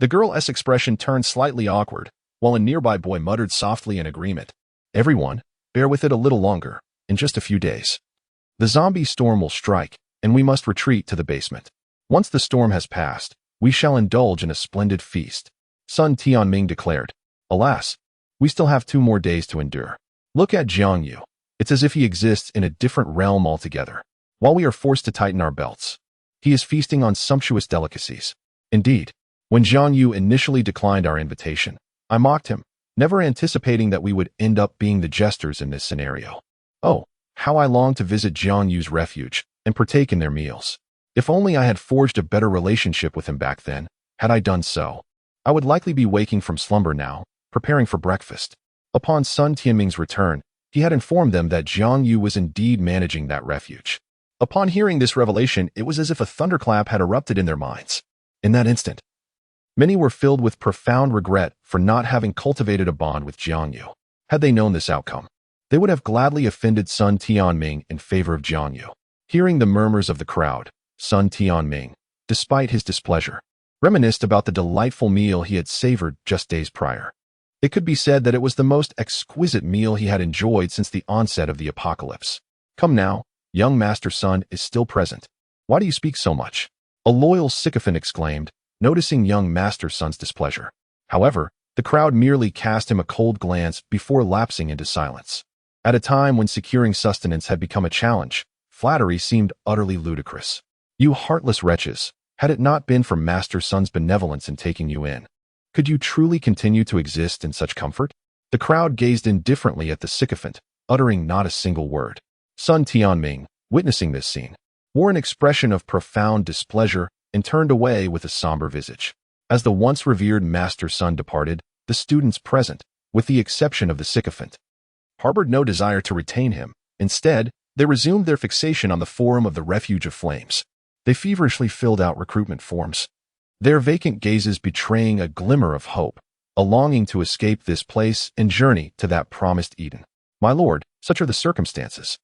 S1: The girl's expression turned slightly awkward, while a nearby boy muttered softly in agreement. Everyone, bear with it a little longer. In just a few days, the zombie storm will strike, and we must retreat to the basement. Once the storm has passed, we shall indulge in a splendid feast, Sun Tianming declared. Alas, we still have 2 more days to endure. Look at Jiang Yu. It's as if he exists in a different realm altogether. While we are forced to tighten our belts, he is feasting on sumptuous delicacies. Indeed, when Jiang Yu initially declined our invitation, I mocked him, never anticipating that we would end up being the jesters in this scenario. Oh, how I long to visit Jiang Yu's refuge and partake in their meals. If only I had forged a better relationship with him back then. Had I done so, I would likely be waking from slumber now, preparing for breakfast. Upon Sun Tianming's return, he had informed them that Jiang Yu was indeed managing that refuge. Upon hearing this revelation, it was as if a thunderclap had erupted in their minds. In that instant, many were filled with profound regret for not having cultivated a bond with Jiang Yu. Had they known this outcome, they would have gladly offended Sun Tianming in favor of Jiang Yu. Hearing the murmurs of the crowd, Sun Tianming, despite his displeasure, reminisced about the delightful meal he had savored just days prior. It could be said that it was the most exquisite meal he had enjoyed since the onset of the apocalypse. Come now, young Master Sun is still present. Why do you speak so much? A loyal sycophant exclaimed, noticing young Master Sun's displeasure. However, the crowd merely cast him a cold glance before lapsing into silence. At a time when securing sustenance had become a challenge, flattery seemed utterly ludicrous. You heartless wretches, had it not been for Master Sun's benevolence in taking you in, could you truly continue to exist in such comfort? The crowd gazed indifferently at the sycophant, uttering not a single word. Sun Tianming, witnessing this scene, wore an expression of profound displeasure and turned away with a somber visage. As the once revered Master Sun departed, the students present, with the exception of the sycophant, harbored no desire to retain him. Instead, they resumed their fixation on the forum of the Refuge of Flames. They feverishly filled out recruitment forms, their vacant gazes betraying a glimmer of hope, a longing to escape this place and journey to that promised Eden. My lord, such are the circumstances.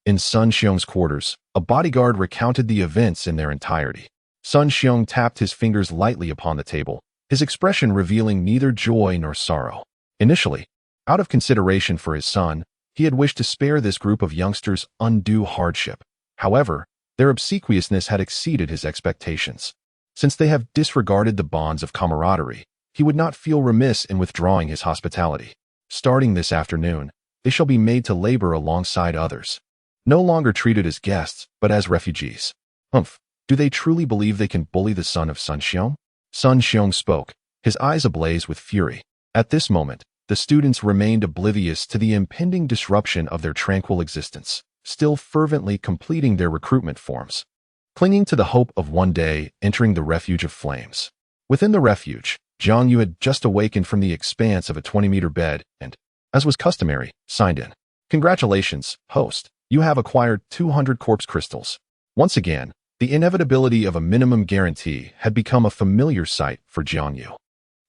S1: In Sun Xiong's quarters, a bodyguard recounted the events in their entirety. Sun Xiong tapped his fingers lightly upon the table, his expression revealing neither joy nor sorrow. Initially, out of consideration for his son, he had wished to spare this group of youngsters undue hardship. However, their obsequiousness had exceeded his expectations. Since they have disregarded the bonds of camaraderie, he would not feel remiss in withdrawing his hospitality. Starting this afternoon, they shall be made to labor alongside others, no longer treated as guests, but as refugees. Humph, do they truly believe they can bully the son of Sun Xiong? Sun Xiong spoke, his eyes ablaze with fury. At this moment, the students remained oblivious to the impending disruption of their tranquil existence, still fervently completing their recruitment forms, clinging to the hope of one day entering the Refuge of Flames. Within the refuge, Jiang Yu had just awakened from the expanse of a 20-meter bed and, as was customary, signed in. Congratulations, host. You have acquired 200 corpse crystals. Once again, the inevitability of a minimum guarantee had become a familiar sight for Jiang Yu.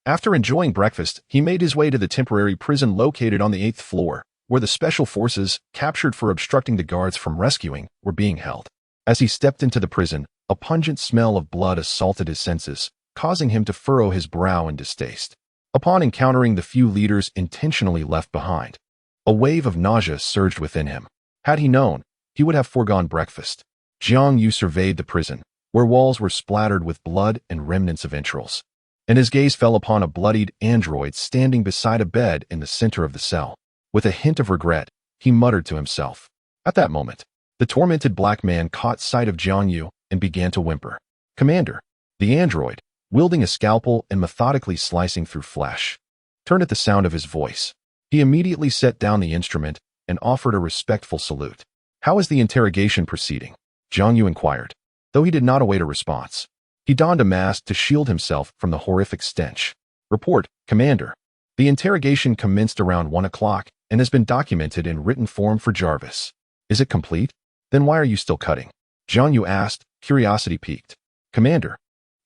S1: After enjoying breakfast, he made his way to the temporary prison located on the 8th floor, where the special forces, captured for obstructing the guards from rescuing, were being held. As he stepped into the prison, a pungent smell of blood assaulted his senses, causing him to furrow his brow in distaste. Upon encountering the few leaders intentionally left behind, a wave of nausea surged within him. Had he known, he would have foregone breakfast. Jiang Yu surveyed the prison, where walls were splattered with blood and remnants of entrails, and his gaze fell upon a bloodied android standing beside a bed in the center of the cell. With a hint of regret, he muttered to himself. At that moment, the tormented black man caught sight of Jiang Yu and began to whimper. Commander, the android, wielding a scalpel and methodically slicing through flesh, turned at the sound of his voice. He immediately set down the instrument and offered a respectful salute. How is the interrogation proceeding? Jiang Yu inquired. Though he did not await a response, he donned a mask to shield himself from the horrific stench. Report, Commander. The interrogation commenced around 1 o'clock and has been documented in written form for Jarvis. Is it complete? Then why are you still cutting? Jiang Yu asked, curiosity piqued. Commander,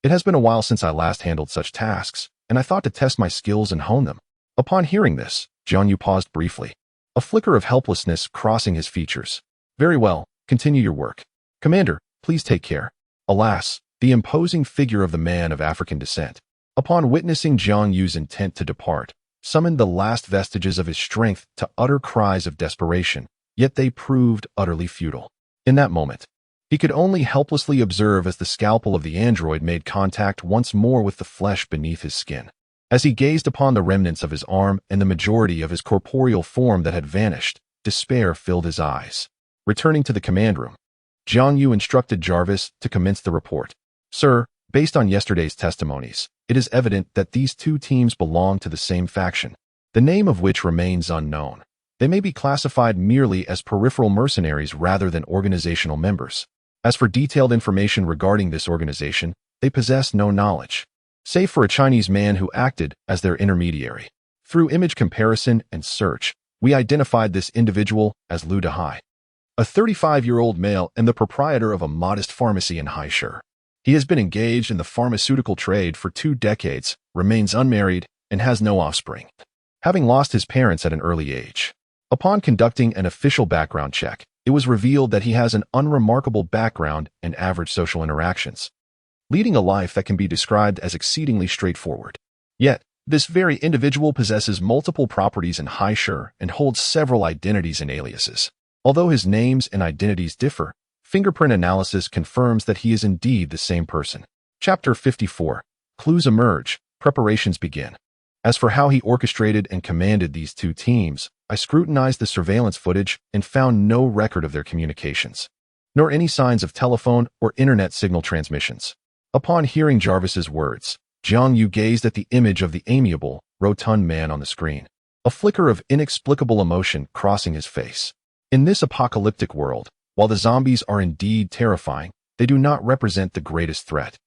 S1: it has been a while since I last handled such tasks, and I thought to test my skills and hone them. Upon hearing this, Jiang Yu paused briefly, a flicker of helplessness crossing his features. Very well, continue your work. Commander, please take care. Alas, the imposing figure of the man of African descent, upon witnessing Jiang Yu's intent to depart, summoned the last vestiges of his strength to utter cries of desperation, yet they proved utterly futile. In that moment, he could only helplessly observe as the scalpel of the android made contact once more with the flesh beneath his skin. As he gazed upon the remnants of his arm and the majority of his corporeal form that had vanished, despair filled his eyes. Returning to the command room, Jiang Yu instructed Jarvis to commence the report. Sir, based on yesterday's testimonies, it is evident that these two teams belong to the same faction, the name of which remains unknown. They may be classified merely as peripheral mercenaries rather than organizational members. As for detailed information regarding this organization, they possess no knowledge, save for a Chinese man who acted as their intermediary. Through image comparison and search, we identified this individual as Lu Dehai, a 35-year-old male and the proprietor of a modest pharmacy in Haisher. He has been engaged in the pharmaceutical trade for 2 decades, remains unmarried, and has no offspring. having lost his parents at an early age. Upon conducting an official background check, it was revealed that he has an unremarkable background and average social interactions, leading a life that can be described as exceedingly straightforward. Yet, this very individual possesses multiple properties in Haishur and holds several identities and aliases. Although his names and identities differ, fingerprint analysis confirms that he is indeed the same person. Chapter 54. Clues emerge. Preparations begin. As for how he orchestrated and commanded these two teams, I scrutinized the surveillance footage and found no record of their communications, nor any signs of telephone or internet signal transmissions. Upon hearing Jarvis's words, Jiang Yu gazed at the image of the amiable, rotund man on the screen, a flicker of inexplicable emotion crossing his face. In this apocalyptic world, while the zombies are indeed terrifying, they do not represent the greatest threat.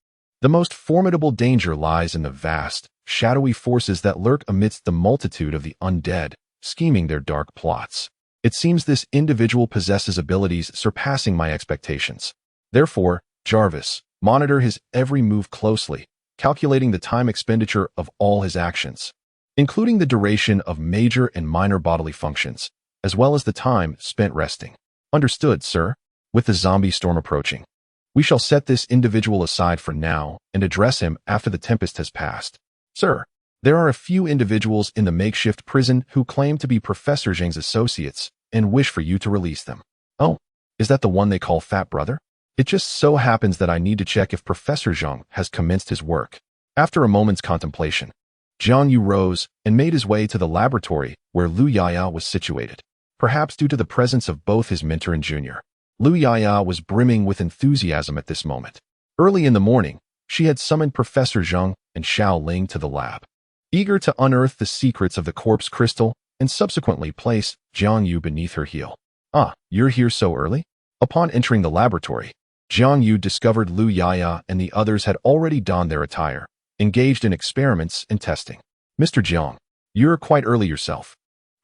S1: The most formidable danger lies in the vast, shadowy forces that lurk amidst the multitude of the undead, scheming their dark plots. It seems this individual possesses abilities surpassing my expectations. Therefore, Jarvis, monitor his every move closely, calculating the time expenditure of all his actions, including the duration of major and minor bodily functions, as well as the time spent resting. Understood, sir. With the zombie storm approaching, we shall set this individual aside for now and address him after the tempest has passed. Sir, there are a few individuals in the makeshift prison who claim to be Professor Zhang's associates and wish for you to release them. Oh, is that the one they call Fat Brother? It just so happens that I need to check if Professor Zhang has commenced his work. After a moment's contemplation, Jiang Yu rose and made his way to the laboratory where Lu Yaya was situated. Perhaps due to the presence of both his mentor and junior, Lu Yaya was brimming with enthusiasm at this moment. Early in the morning, she had summoned Professor Zhang and Xiao Ling to the lab, eager to unearth the secrets of the corpse crystal and subsequently place Jiang Yu beneath her heel. Ah, you're here so early? Upon entering the laboratory, Jiang Yu discovered Lu Yaya and the others had already donned their attire, engaged in experiments and testing. Mr. Jiang, you're quite early yourself.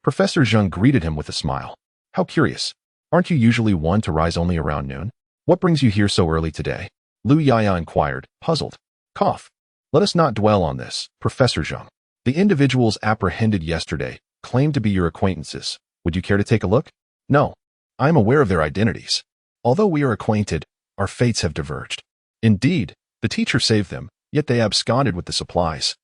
S1: Professor Zhang greeted him with a smile. How curious. Aren't you usually one to rise only around noon? What brings you here so early today? Lu Yaya inquired, puzzled. Cough. Let us not dwell on this, Professor Zhang. The individuals apprehended yesterday claim to be your acquaintances. Would you care to take a look? No. I am aware of their identities. Although we are acquainted, our fates have diverged. Indeed, the teacher saved them, yet they absconded with the supplies,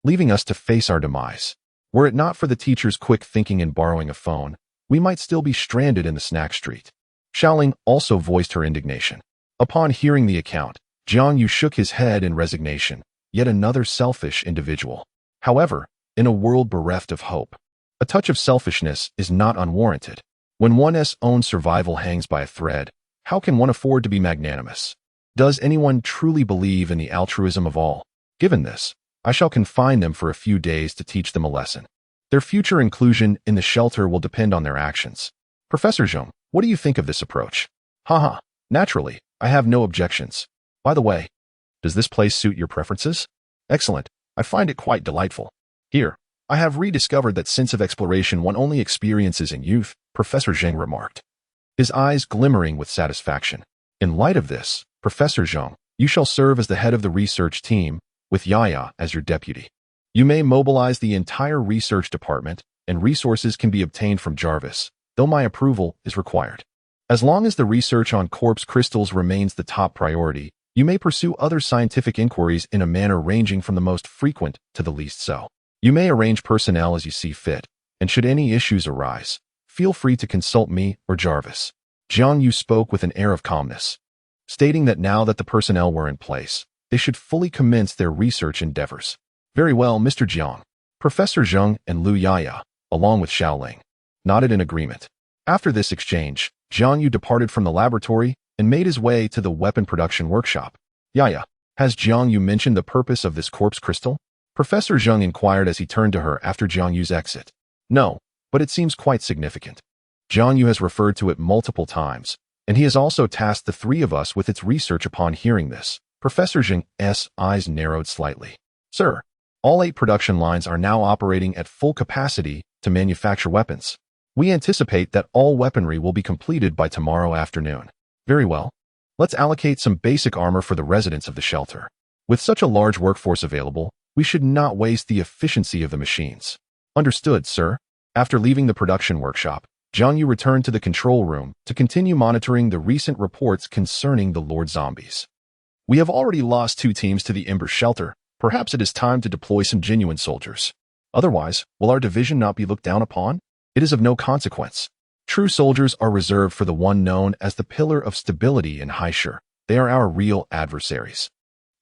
S1: leaving us to face our demise. Were it not for the teacher's quick thinking and borrowing a phone, we might still be stranded in the snack street. Xiaoling also voiced her indignation. Upon hearing the account, Jiang Yu shook his head in resignation, yet another selfish individual. However, in a world bereft of hope, a touch of selfishness is not unwarranted. When one's own survival hangs by a thread, how can one afford to be magnanimous? Does anyone truly believe in the altruism of all? Given this, I shall confine them for a few days to teach them a lesson. Their future inclusion in the shelter will depend on their actions. Professor Zhang, what do you think of this approach? Haha, naturally, I have no objections. By the way, does this place suit your preferences? Excellent, I find it quite delightful. Here, I have rediscovered that sense of exploration one only experiences in youth, Professor Zhang remarked, his eyes glimmering with satisfaction. In light of this, Professor Zhang, you shall serve as the head of the research team, with Yaya as your deputy. You may mobilize the entire research department, and resources can be obtained from Jarvis, though my approval is required. As long as the research on corpse crystals remains the top priority, you may pursue other scientific inquiries in a manner ranging from the most frequent to the least so. You may arrange personnel as you see fit, and should any issues arise, feel free to consult me or Jarvis. Jiang Yu spoke with an air of calmness, stating that now that the personnel were in place, they should fully commence their research endeavors. Very well, Mr. Jiang. Professor Zhang and Lu Yaya, along with Xiao Ling, nodded in agreement. After this exchange, Jiang Yu departed from the laboratory and made his way to the weapon production workshop. Yaya, has Jiang Yu mentioned the purpose of this corpse crystal? Professor Zhang inquired as he turned to her after Jiang Yu's exit. No, but it seems quite significant. Jiang Yu has referred to it multiple times, and he has also tasked the three of us with its research. Upon hearing this, Professor Zhang's eyes narrowed slightly. Sir, all 8 production lines are now operating at full capacity to manufacture weapons. We anticipate that all weaponry will be completed by tomorrow afternoon. Very well. Let's allocate some basic armor for the residents of the shelter. With such a large workforce available, we should not waste the efficiency of the machines. Understood, sir. After leaving the production workshop, Jiang Yu returned to the control room to continue monitoring the recent reports concerning the Lord Zombies. We have already lost 2 teams to the Ember shelter. Perhaps it is time to deploy some genuine soldiers. Otherwise, will our division not be looked down upon? It is of no consequence. True soldiers are reserved for the one known as the pillar of stability in Haishur. They are our real adversaries.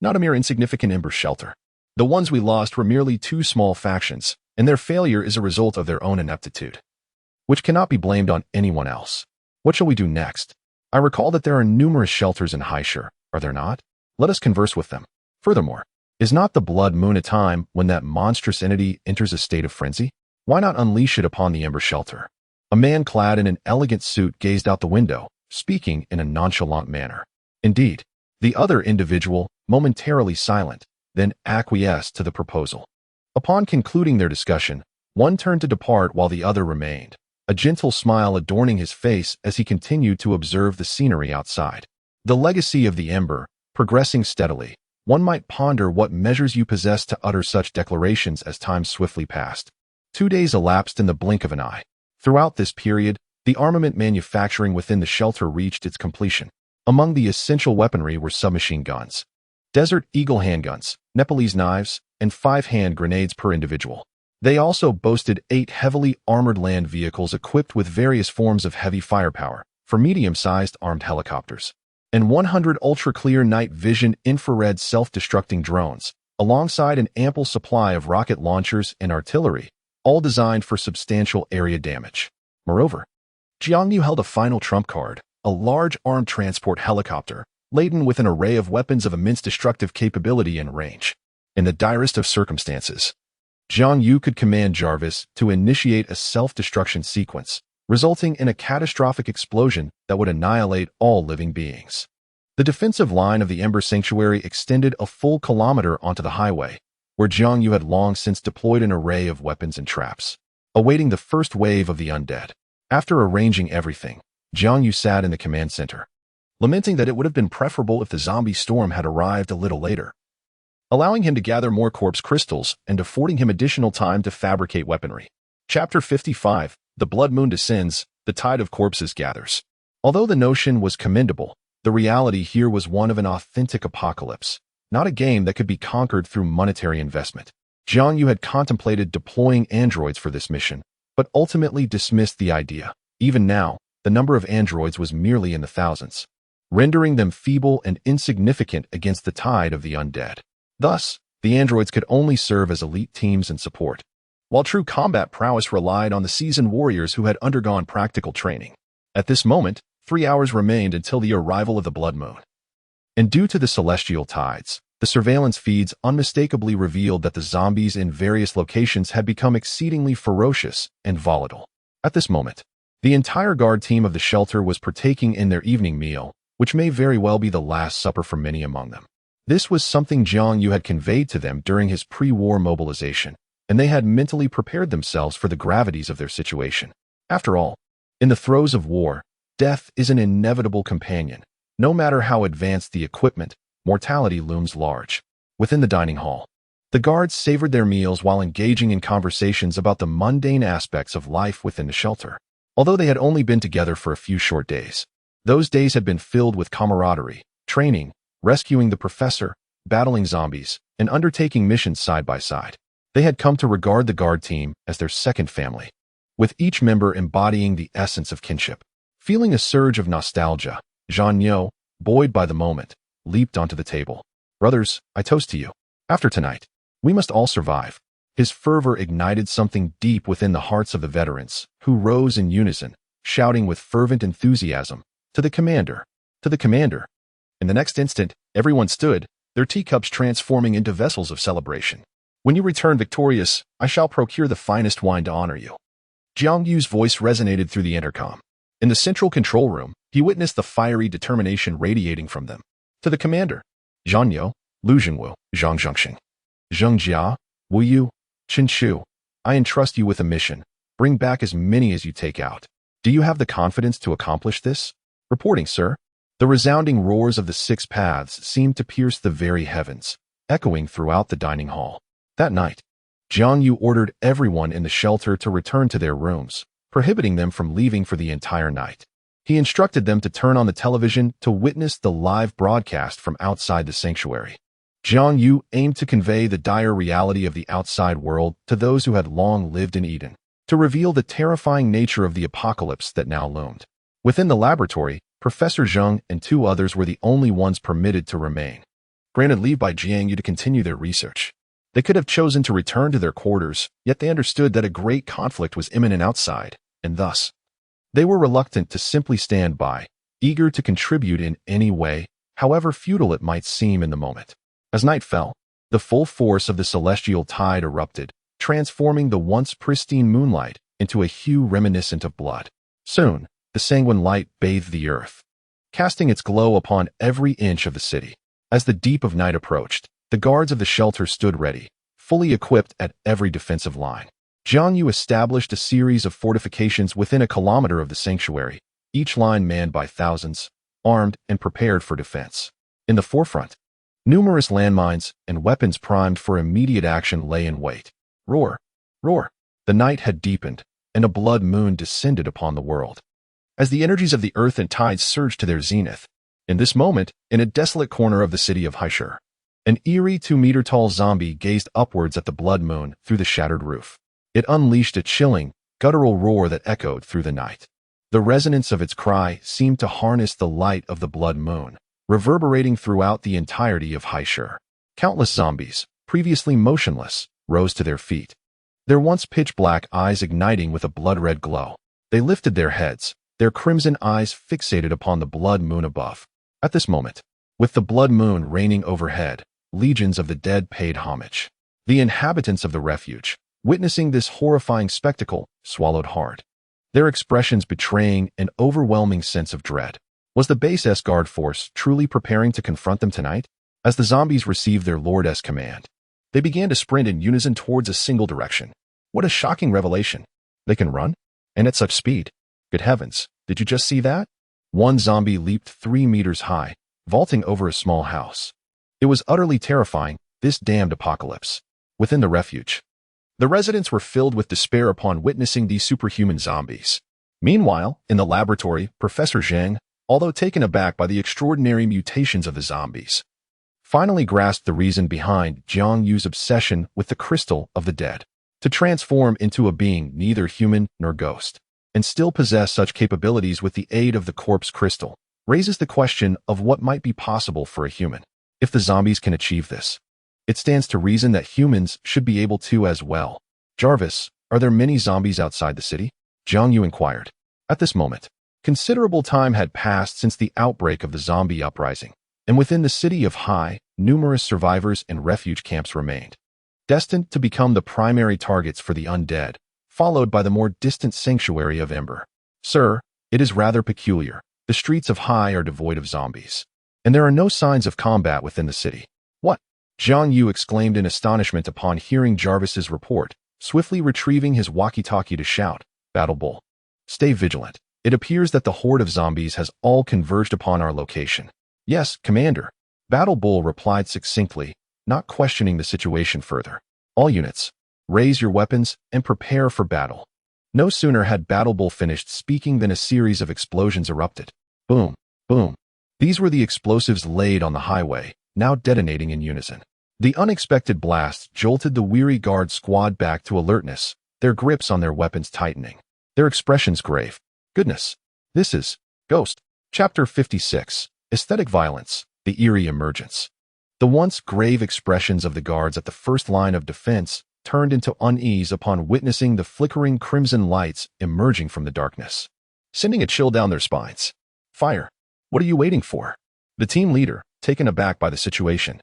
S1: Not a mere insignificant Ember shelter. The ones we lost were merely 2 small factions, and their failure is a result of their own ineptitude, which cannot be blamed on anyone else. What shall we do next? I recall that there are numerous shelters in Haishur, are there not? Let us converse with them. Furthermore, is not the blood moon a time when that monstrous entity enters a state of frenzy? Why not unleash it upon the Ember shelter? A man clad in an elegant suit gazed out the window, speaking in a nonchalant manner. Indeed, the other individual, momentarily silent, then acquiesced to the proposal. Upon concluding their discussion, one turned to depart while the other remained, a gentle smile adorning his face as he continued to observe the scenery outside. The legacy of the Ember, progressing steadily, one might ponder what measures you possess to utter such declarations as time swiftly passed. 2 days elapsed in the blink of an eye. Throughout this period, the armament manufacturing within the shelter reached its completion. Among the essential weaponry were submachine guns, Desert Eagle handguns, Nepalese knives, and 5 hand grenades per individual. They also boasted 8 heavily armored land vehicles equipped with various forms of heavy firepower for medium-sized armed helicopters, and 100 ultra-clear night vision infrared self-destructing drones, alongside an ample supply of rocket launchers and artillery, all designed for substantial area damage. Moreover, Jiang Yu held a final trump card, a large armed transport helicopter, laden with an array of weapons of immense destructive capability and range. In the direst of circumstances, Jiang Yu could command Jarvis to initiate a self-destruction sequence, resulting in a catastrophic explosion that would annihilate all living beings. The defensive line of the Ember Sanctuary extended a full kilometer onto the highway, where Jiang Yu had long since deployed an array of weapons and traps, awaiting the first wave of the undead. After arranging everything, Jiang Yu sat in the command center, lamenting that it would have been preferable if the zombie storm had arrived a little later, allowing him to gather more corpse crystals and affording him additional time to fabricate weaponry. Chapter 55, The Blood Moon Descends, The Tide of Corpses Gathers. Although the notion was commendable, the reality here was one of an authentic apocalypse, not a game that could be conquered through monetary investment. Jiang Yu had contemplated deploying androids for this mission, but ultimately dismissed the idea. Even now, the number of androids was merely in the thousands, rendering them feeble and insignificant against the tide of the undead. Thus, the androids could only serve as elite teams and support, while true combat prowess relied on the seasoned warriors who had undergone practical training. At this moment, 3 hours remained until the arrival of the blood moon. And due to the celestial tides, the surveillance feeds unmistakably revealed that the zombies in various locations had become exceedingly ferocious and volatile. At this moment, the entire guard team of the shelter was partaking in their evening meal, which may very well be the last supper for many among them. This was something Jiang Yu had conveyed to them during his pre-war mobilization, and they had mentally prepared themselves for the gravities of their situation. After all, in the throes of war, death is an inevitable companion. No matter how advanced the equipment, mortality looms large. Within the dining hall, the guards savored their meals while engaging in conversations about the mundane aspects of life within the shelter. Although they had only been together for a few short days, those days had been filled with camaraderie, training, rescuing the professor, battling zombies, and undertaking missions side by side. They had come to regard the guard team as their second family, with each member embodying the essence of kinship. Feeling a surge of nostalgia, Jiang Yu, buoyed by the moment, leaped onto the table. "Brothers, I toast to you. After tonight, we must all survive." His fervor ignited something deep within the hearts of the veterans, who rose in unison, shouting with fervent enthusiasm, "To the commander! To the commander!" In the next instant, everyone stood, their teacups transforming into vessels of celebration. "When you return victorious, I shall procure the finest wine to honor you." Jiang Yu's voice resonated through the intercom. In the central control room, he witnessed the fiery determination radiating from them. "To the commander! Zhang Yu, Lu Zhengwu, Zhang Zhengxing, Zheng Jia, Wu Yu, Chen Shu, I entrust you with a mission. Bring back as many as you take out. Do you have the confidence to accomplish this?" "Reporting, sir." The resounding roars of the 6 paths seemed to pierce the very heavens, echoing throughout the dining hall. That night, Jiang Yu ordered everyone in the shelter to return to their rooms, prohibiting them from leaving for the entire night. He instructed them to turn on the television to witness the live broadcast from outside the sanctuary. Jiang Yu aimed to convey the dire reality of the outside world to those who had long lived in Eden, to reveal the terrifying nature of the apocalypse that now loomed. Within the laboratory, Professor Zheng and 2 others were the only ones permitted to remain, granted leave by Jiang Yu to continue their research. They could have chosen to return to their quarters, yet they understood that a great conflict was imminent outside, and thus, they were reluctant to simply stand by, eager to contribute in any way, however futile it might seem in the moment. As night fell, the full force of the celestial tide erupted, transforming the once pristine moonlight into a hue reminiscent of blood. Soon, the sanguine light bathed the earth, casting its glow upon every inch of the city. As the deep of night approached, the guards of the shelter stood ready, fully equipped at every defensive line. Jiang Yu established a series of fortifications within a kilometer of the sanctuary, each line manned by thousands, armed and prepared for defense. In the forefront, numerous landmines and weapons primed for immediate action lay in wait. Roar! Roar! The night had deepened, and a blood moon descended upon the world. As the energies of the earth and tides surged to their zenith, in this moment, in a desolate corner of the city of Haishur, an eerie 2-meter-tall zombie gazed upwards at the blood moon through the shattered roof. It unleashed a chilling, guttural roar that echoed through the night. The resonance of its cry seemed to harness the light of the blood moon, reverberating throughout the entirety of Haishur. Countless zombies, previously motionless, rose to their feet, their once pitch-black eyes igniting with a blood-red glow. They lifted their heads, their crimson eyes fixated upon the blood moon above. At this moment, with the blood moon reigning overhead, legions of the dead paid homage. The inhabitants of the refuge, witnessing this horrifying spectacle, swallowed hard, their expressions betraying an overwhelming sense of dread. Was the base S guard force truly preparing to confront them tonight? As the zombies received their Lord's command, they began to sprint in unison towards a single direction. What a shocking revelation! They can run? And at such speed? Good heavens, did you just see that? One zombie leaped 3 meters high, vaulting over a small house. It was utterly terrifying, this damned apocalypse. Within the refuge, the residents were filled with despair upon witnessing these superhuman zombies. Meanwhile, in the laboratory, Professor Zheng, although taken aback by the extraordinary mutations of the zombies, finally grasped the reason behind Jiang Yu's obsession with the crystal of the dead, to transform into a being neither human nor ghost, and still possess such capabilities with the aid of the corpse crystal, raises the question of what might be possible for a human. If the zombies can achieve this, it stands to reason that humans should be able to as well. Jarvis, are there many zombies outside the city? Jiang Yu inquired. At this moment, considerable time had passed since the outbreak of the zombie uprising, and within the city of Hai, numerous survivors and refuge camps remained, destined to become the primary targets for the undead, followed by the more distant sanctuary of Ember. Sir, it is rather peculiar. The streets of Hai are devoid of zombies, and there are no signs of combat within the city. What? Jiang Yu exclaimed in astonishment upon hearing Jarvis's report, swiftly retrieving his walkie-talkie to shout, Battle Bull, stay vigilant. It appears that the horde of zombies has all converged upon our location. Yes, Commander. Battle Bull replied succinctly, not questioning the situation further. All units, raise your weapons and prepare for battle. No sooner had Battle Bull finished speaking than a series of explosions erupted. Boom, boom. These were the explosives laid on the highway, now detonating in unison. The unexpected blast jolted the weary guard squad back to alertness, their grips on their weapons tightening, their expressions grave. Goodness, this is Ghost. Chapter 56, Aesthetic Violence, the Eerie Emergence. The once grave expressions of the guards at the first line of defense turned into unease upon witnessing the flickering crimson lights emerging from the darkness, sending a chill down their spines. Fire! What are you waiting for? The team leader, taken aback by the situation,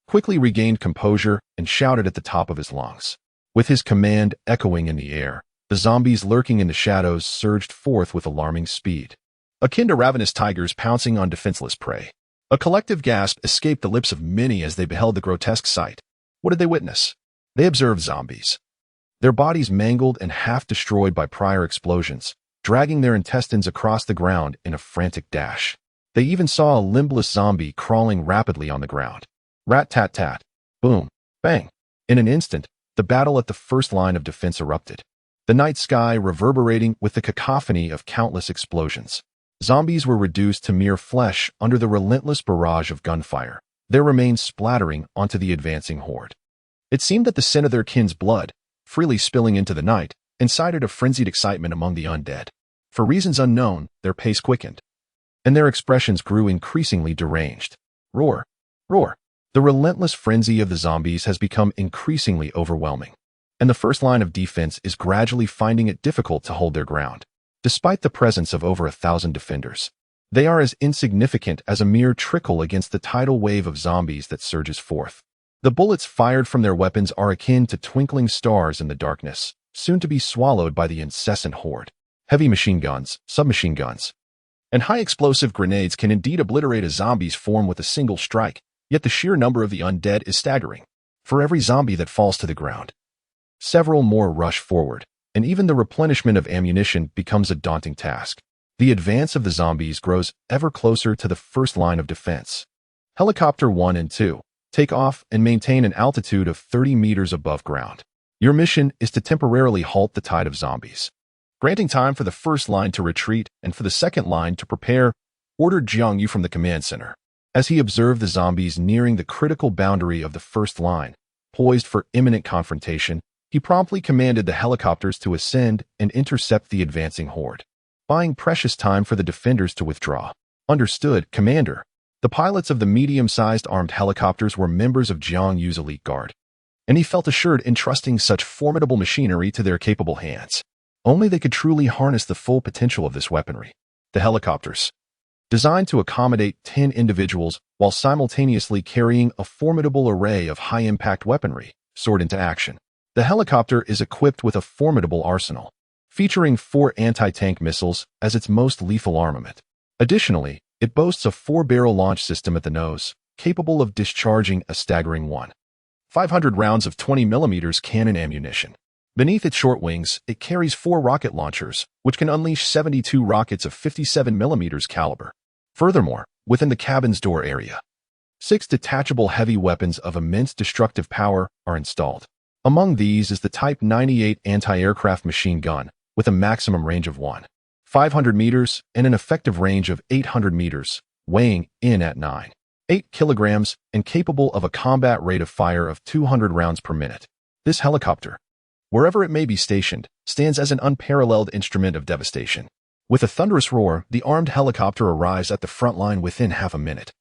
S1: quickly regained composure and shouted at the top of his lungs. With his command echoing in the air, the zombies lurking in the shadows surged forth with alarming speed, akin to ravenous tigers pouncing on defenseless prey. A collective gasp escaped the lips of many as they beheld the grotesque sight. What did they witness? They observed zombies, their bodies mangled and half destroyed by prior explosions, dragging their intestines across the ground in a frantic dash. They even saw a limbless zombie crawling rapidly on the ground. Rat-tat-tat. Boom. Bang. In an instant, the battle at the first line of defense erupted, the night sky reverberating with the cacophony of countless explosions. Zombies were reduced to mere flesh under the relentless barrage of gunfire, their remains splattering onto the advancing horde. It seemed that the scent of their kin's blood, freely spilling into the night, incited a frenzied excitement among the undead. For reasons unknown, their pace quickened, and their expressions grew increasingly deranged. Roar! Roar! The relentless frenzy of the zombies has become increasingly overwhelming, and the first line of defense is gradually finding it difficult to hold their ground. Despite the presence of over 1,000 defenders, they are as insignificant as a mere trickle against the tidal wave of zombies that surges forth. The bullets fired from their weapons are akin to twinkling stars in the darkness, soon to be swallowed by the incessant horde. Heavy machine guns, submachine guns, and high-explosive grenades can indeed obliterate a zombie's form with a single strike, yet the sheer number of the undead is staggering. For every zombie that falls to the ground, several more rush forward, and even the replenishment of ammunition becomes a daunting task. The advance of the zombies grows ever closer to the first line of defense. Helicopter 1 and 2 take off and maintain an altitude of 30 meters above ground. Your mission is to temporarily halt the tide of zombies, granting time for the first line to retreat and for the second line to prepare, ordered Jiang Yu from the command center. As he observed the zombies nearing the critical boundary of the first line, poised for imminent confrontation, he promptly commanded the helicopters to ascend and intercept the advancing horde, buying precious time for the defenders to withdraw. Understood, Commander. The pilots of the medium-sized armed helicopters were members of Jiang Yu's elite guard, and he felt assured in trusting such formidable machinery to their capable hands. Only they could truly harness the full potential of this weaponry. The helicopters, designed to accommodate 10 individuals while simultaneously carrying a formidable array of high-impact weaponry, soared into action. The helicopter is equipped with a formidable arsenal, featuring 4 anti-tank missiles as its most lethal armament. Additionally, it boasts a 4-barrel launch system at the nose, capable of discharging a staggering 1,500 rounds of 20mm cannon ammunition. Beneath its short wings, it carries 4 rocket launchers, which can unleash 72 rockets of 57mm caliber. Furthermore, within the cabin's door area, 6 detachable heavy weapons of immense destructive power are installed. Among these is the Type 98 anti-aircraft machine gun, with a maximum range of 1,500 meters and an effective range of 800 meters, weighing in at 9.8 kilograms and capable of a combat rate of fire of 200 rounds per minute. This helicopter, wherever it may be stationed, stands as an unparalleled instrument of devastation. With a thunderous roar, the armed helicopter arrives at the front line within half a minute,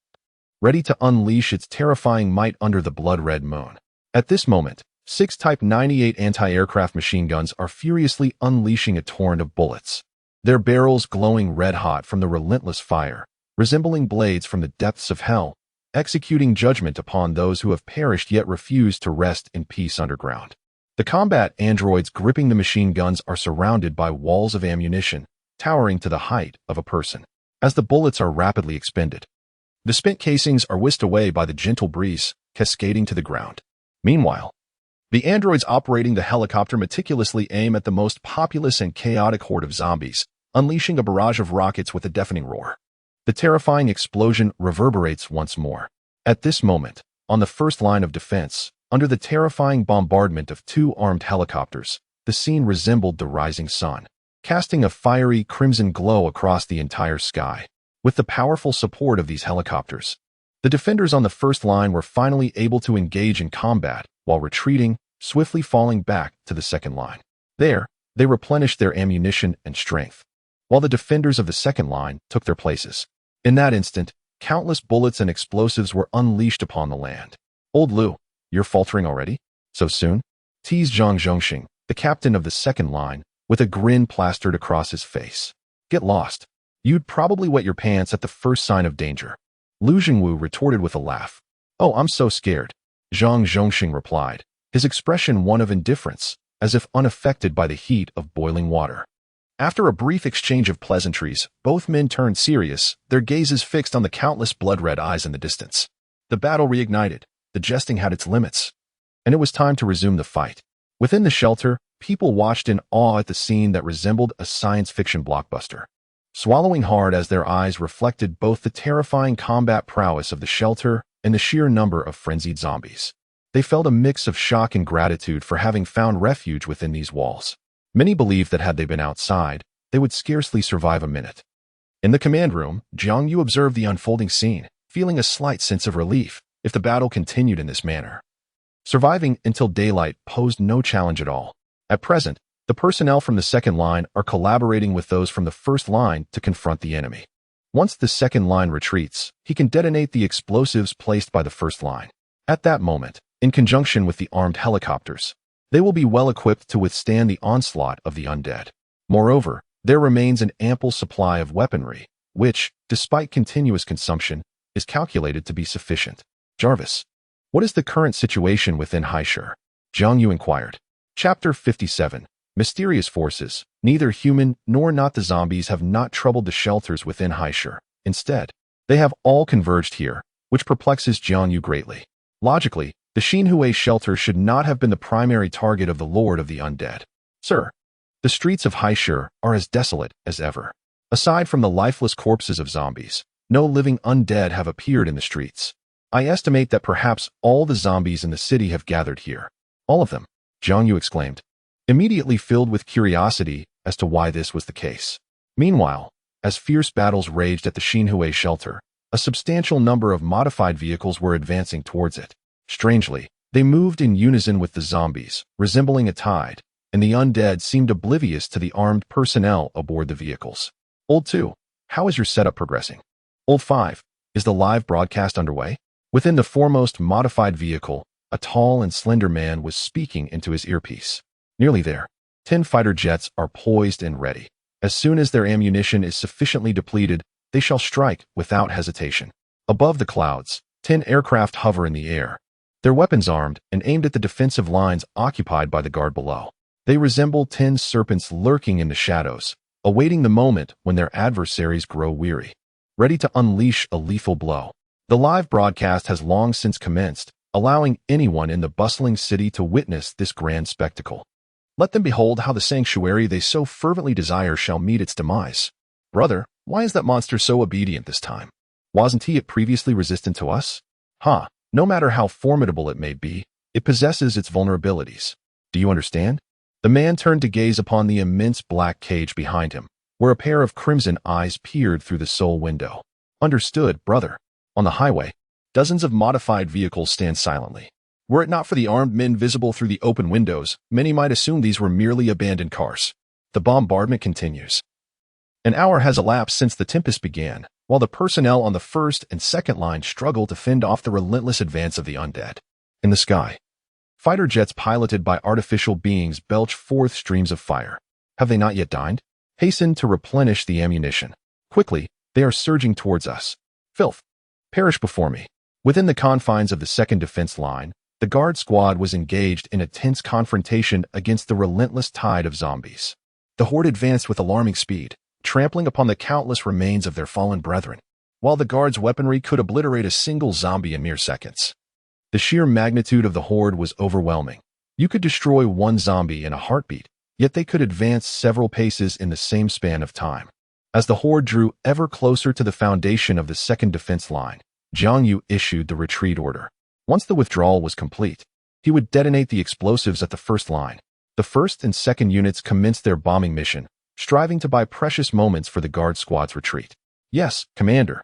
S1: ready to unleash its terrifying might under the blood-red moon. At this moment, 6 Type 98 anti-aircraft machine guns are furiously unleashing a torrent of bullets, their barrels glowing red-hot from the relentless fire, resembling blades from the depths of hell, executing judgment upon those who have perished yet refuse to rest in peace underground. The combat androids gripping the machine guns are surrounded by walls of ammunition, towering to the height of a person. As the bullets are rapidly expended, the spent casings are whisked away by the gentle breeze, cascading to the ground. Meanwhile, the androids operating the helicopter meticulously aim at the most populous and chaotic horde of zombies, unleashing a barrage of rockets with a deafening roar. The terrifying explosion reverberates once more. At this moment, on the first line of defense, under the terrifying bombardment of 2 armed helicopters, the scene resembled the rising sun, casting a fiery crimson glow across the entire sky. With the powerful support of these helicopters, the defenders on the first line were finally able to engage in combat while retreating, swiftly falling back to the second line. There, they replenished their ammunition and strength, while the defenders of the second line took their places. In that instant, countless bullets and explosives were unleashed upon the land. Old Lu, you're faltering already? So soon? Teased Zhang Zhongxing, the captain of the second line, with a grin plastered across his face. Get lost. You'd probably wet your pants at the first sign of danger. Lu Jingwu retorted with a laugh. Oh, I'm so scared, Zhang Zhongxing replied, his expression one of indifference, as if unaffected by the heat of boiling water. After a brief exchange of pleasantries, both men turned serious, their gazes fixed on the countless blood-red eyes in the distance. The battle reignited, the jesting had its limits, and it was time to resume the fight. Within the shelter, people watched in awe at the scene that resembled a science fiction blockbuster, swallowing hard as their eyes reflected both the terrifying combat prowess of the shelter and the sheer number of frenzied zombies. They felt a mix of shock and gratitude for having found refuge within these walls. Many believed that had they been outside, they would scarcely survive a minute. In the command room, Jiang Yu observed the unfolding scene, feeling a slight sense of relief if the battle continued in this manner. Surviving until daylight posed no challenge at all. At present, the personnel from the second line are collaborating with those from the first line to confront the enemy. Once the second line retreats, he can detonate the explosives placed by the first line. At that moment, in conjunction with the armed helicopters, they will be well equipped to withstand the onslaught of the undead. Moreover, there remains an ample supply of weaponry, which, despite continuous consumption, is calculated to be sufficient. Jarvis, what is the current situation within Haishur? Jiang Yu inquired. Chapter 57. Mysterious forces, neither human nor not the zombies have not troubled the shelters within Haishur. Instead, they have all converged here, which perplexes Jiang Yu greatly. Logically, the Xinhui shelter should not have been the primary target of the Lord of the Undead. Sir, the streets of Haishur are as desolate as ever. Aside from the lifeless corpses of zombies, no living undead have appeared in the streets. I estimate that perhaps all the zombies in the city have gathered here. All of them, Jiang Yu exclaimed, immediately filled with curiosity as to why this was the case. Meanwhile, as fierce battles raged at the Xinhui shelter, a substantial number of modified vehicles were advancing towards it. Strangely, they moved in unison with the zombies, resembling a tide, and the undead seemed oblivious to the armed personnel aboard the vehicles. Old 2, how is your setup progressing? Old 5, is the live broadcast underway? Within the foremost modified vehicle, a tall and slender man was speaking into his earpiece. Nearly there. 10 fighter jets are poised and ready. As soon as their ammunition is sufficiently depleted, they shall strike without hesitation. Above the clouds, 10 aircraft hover in the air, their weapons armed and aimed at the defensive lines occupied by the guard below. They resemble 10 serpents lurking in the shadows, awaiting the moment when their adversaries grow weary, ready to unleash a lethal blow. The live broadcast has long since commenced, allowing anyone in the bustling city to witness this grand spectacle. Let them behold how the sanctuary they so fervently desire shall meet its demise. Brother, why is that monster so obedient this time? Wasn't he previously resistant to us? No matter how formidable it may be, it possesses its vulnerabilities. Do you understand? The man turned to gaze upon the immense black cage behind him, where a pair of crimson eyes peered through the sole window. Understood, brother. On the highway, dozens of modified vehicles stand silently. Were it not for the armed men visible through the open windows, many might assume these were merely abandoned cars. The bombardment continues. An hour has elapsed since the tempest began, while the personnel on the first and second line struggle to fend off the relentless advance of the undead. In the sky, fighter jets piloted by artificial beings belch forth streams of fire. Have they not yet dined? Hasten to replenish the ammunition. Quickly, they are surging towards us. Filth, perish before me. Within the confines of the second defense line, the guard squad was engaged in a tense confrontation against the relentless tide of zombies. The horde advanced with alarming speed, trampling upon the countless remains of their fallen brethren, while the guard's weaponry could obliterate a single zombie in mere seconds. The sheer magnitude of the horde was overwhelming. You could destroy one zombie in a heartbeat, yet they could advance several paces in the same span of time. As the horde drew ever closer to the foundation of the second defense line, Jiang Yu issued the retreat order. Once the withdrawal was complete, he would detonate the explosives at the first line. The first and second units commenced their bombing mission, striving to buy precious moments for the guard squad's retreat. Yes, Commander.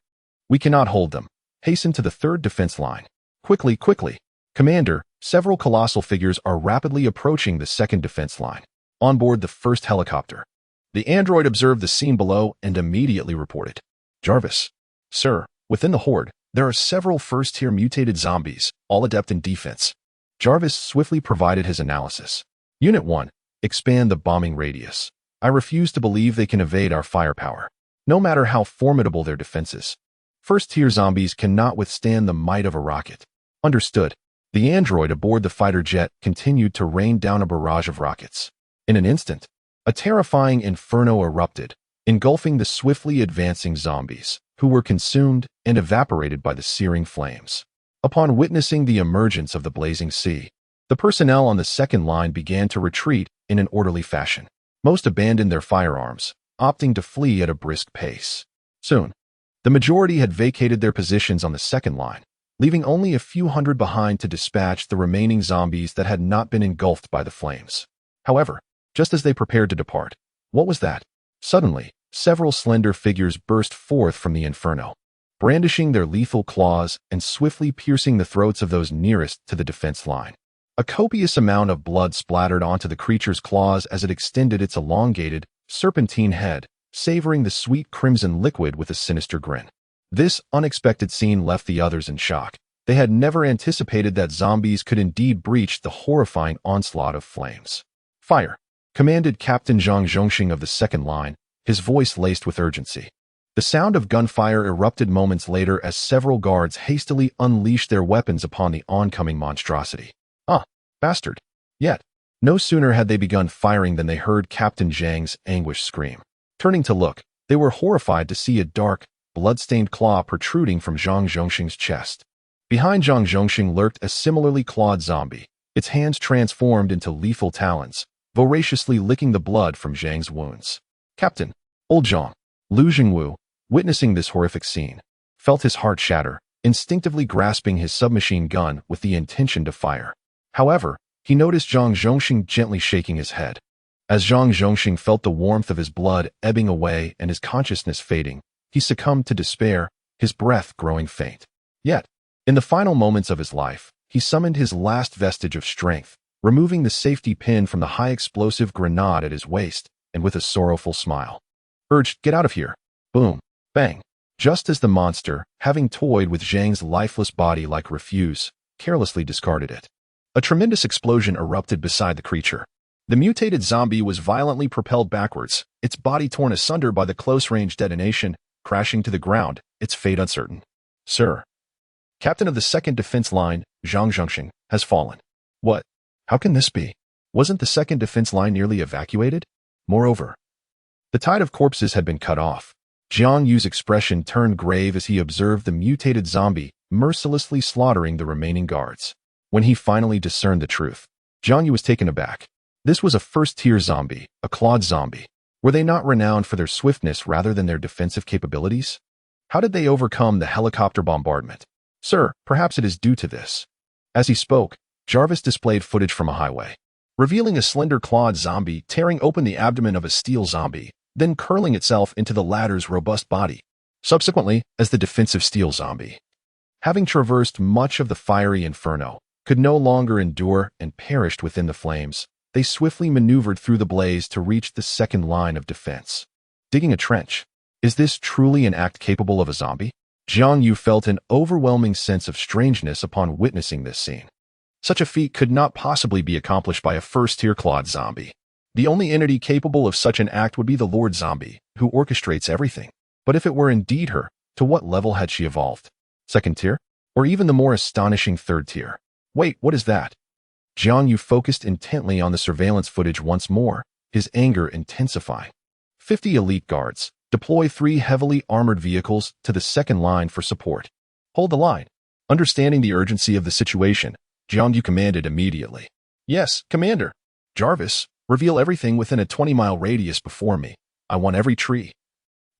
S1: We cannot hold them. Hasten to the third defense line. Quickly, quickly. Commander, several colossal figures are rapidly approaching the second defense line. On board the first helicopter. The android observed the scene below and immediately reported. Jarvis. Sir, within the horde, there are several first-tier mutated zombies, all adept in defense. Jarvis swiftly provided his analysis. Unit 1, expand the bombing radius. I refuse to believe they can evade our firepower, no matter how formidable their defenses. First-tier zombies cannot withstand the might of a rocket. Understood. The android aboard the fighter jet continued to rain down a barrage of rockets. In an instant, a terrifying inferno erupted, engulfing the swiftly advancing zombies, who were consumed and evaporated by the searing flames. Upon witnessing the emergence of the blazing sea, the personnel on the second line began to retreat in an orderly fashion. Most abandoned their firearms, opting to flee at a brisk pace. Soon, the majority had vacated their positions on the second line, leaving only a few hundred behind to dispatch the remaining zombies that had not been engulfed by the flames. However, just as they prepared to depart, what was that? Suddenly, several slender figures burst forth from the inferno, brandishing their lethal claws and swiftly piercing the throats of those nearest to the defense line. A copious amount of blood splattered onto the creature's claws as it extended its elongated, serpentine head, savoring the sweet crimson liquid with a sinister grin. This unexpected scene left the others in shock. They had never anticipated that zombies could indeed breach the horrifying onslaught of flames. "Fire!" commanded Captain Zhang Zhongxing of the second line, his voice laced with urgency. The sound of gunfire erupted moments later as several guards hastily unleashed their weapons upon the oncoming monstrosity. "Ah, bastard!" Yet, no sooner had they begun firing than they heard Captain Zhang's anguished scream. Turning to look, they were horrified to see a dark, blood-stained claw protruding from Zhang Zhongxing's chest. Behind Zhang Zhongxing lurked a similarly clawed zombie, its hands transformed into lethal talons, voraciously licking the blood from Zhang's wounds. Captain, old Zhang, Lu Jingwu, witnessing this horrific scene, felt his heart shatter, instinctively grasping his submachine gun with the intention to fire. However, he noticed Zhang Zhongxing gently shaking his head. As Zhang Zhongxing felt the warmth of his blood ebbing away and his consciousness fading, he succumbed to despair, his breath growing faint. Yet, in the final moments of his life, he summoned his last vestige of strength, removing the safety pin from the high-explosive grenade at his waist, and with a sorrowful smile, urged, "Get out of here." Boom. Bang. Just as the monster, having toyed with Zhang's lifeless body like refuse, carelessly discarded it. A tremendous explosion erupted beside the creature. The mutated zombie was violently propelled backwards, its body torn asunder by the close-range detonation, crashing to the ground, its fate uncertain. "Sir, Captain of the second defense line, Zhang Zhongxing, has fallen." "What? How can this be? Wasn't the second defense line nearly evacuated?" Moreover, the tide of corpses had been cut off. Jiang Yu's expression turned grave as he observed the mutated zombie mercilessly slaughtering the remaining guards. When he finally discerned the truth, Jiang Yu was taken aback. This was a first-tier zombie, a clawed zombie. Were they not renowned for their swiftness rather than their defensive capabilities? How did they overcome the helicopter bombardment? "Sir, perhaps it is due to this." As he spoke, Jarvis displayed footage from a highway, revealing a slender clawed zombie tearing open the abdomen of a steel zombie, then curling itself into the latter's robust body. Subsequently, as the defensive steel zombie, having traversed much of the fiery inferno, could no longer endure and perished within the flames, they swiftly maneuvered through the blaze to reach the second line of defense. Digging a trench. Is this truly an act capable of a zombie? Jiang Yu felt an overwhelming sense of strangeness upon witnessing this scene. Such a feat could not possibly be accomplished by a first-tier clawed zombie. The only entity capable of such an act would be the Lord Zombie, who orchestrates everything. But if it were indeed her, to what level had she evolved? Second tier? Or even the more astonishing third tier? Wait, what is that? Jiang Yu focused intently on the surveillance footage once more, his anger intensifying. 50 elite guards. Deploy 3 heavily armored vehicles to the second line for support. Hold the line. Understanding the urgency of the situation, Jiang Yu commanded immediately. "Yes, Commander." "Jarvis, reveal everything within a 20-mile radius before me. I want every tree,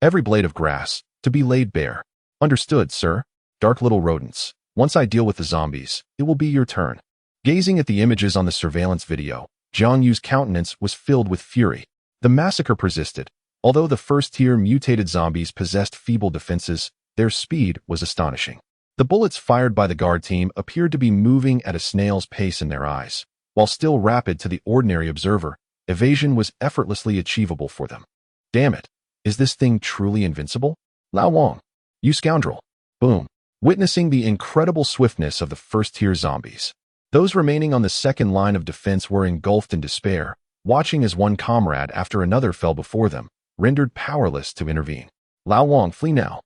S1: every blade of grass, to be laid bare." "Understood, sir." "Dark little rodents. Once I deal with the zombies, it will be your turn." Gazing at the images on the surveillance video, Jiang Yu's countenance was filled with fury. The massacre persisted. Although the first-tier mutated zombies possessed feeble defenses, their speed was astonishing. The bullets fired by the guard team appeared to be moving at a snail's pace in their eyes. While still rapid to the ordinary observer, evasion was effortlessly achievable for them. "Damn it! Is this thing truly invincible?" "Lao Wang, you scoundrel!" Boom. Witnessing the incredible swiftness of the first-tier zombies, those remaining on the second line of defense were engulfed in despair, watching as one comrade after another fell before them, rendered powerless to intervene. "Lao Wang, flee now.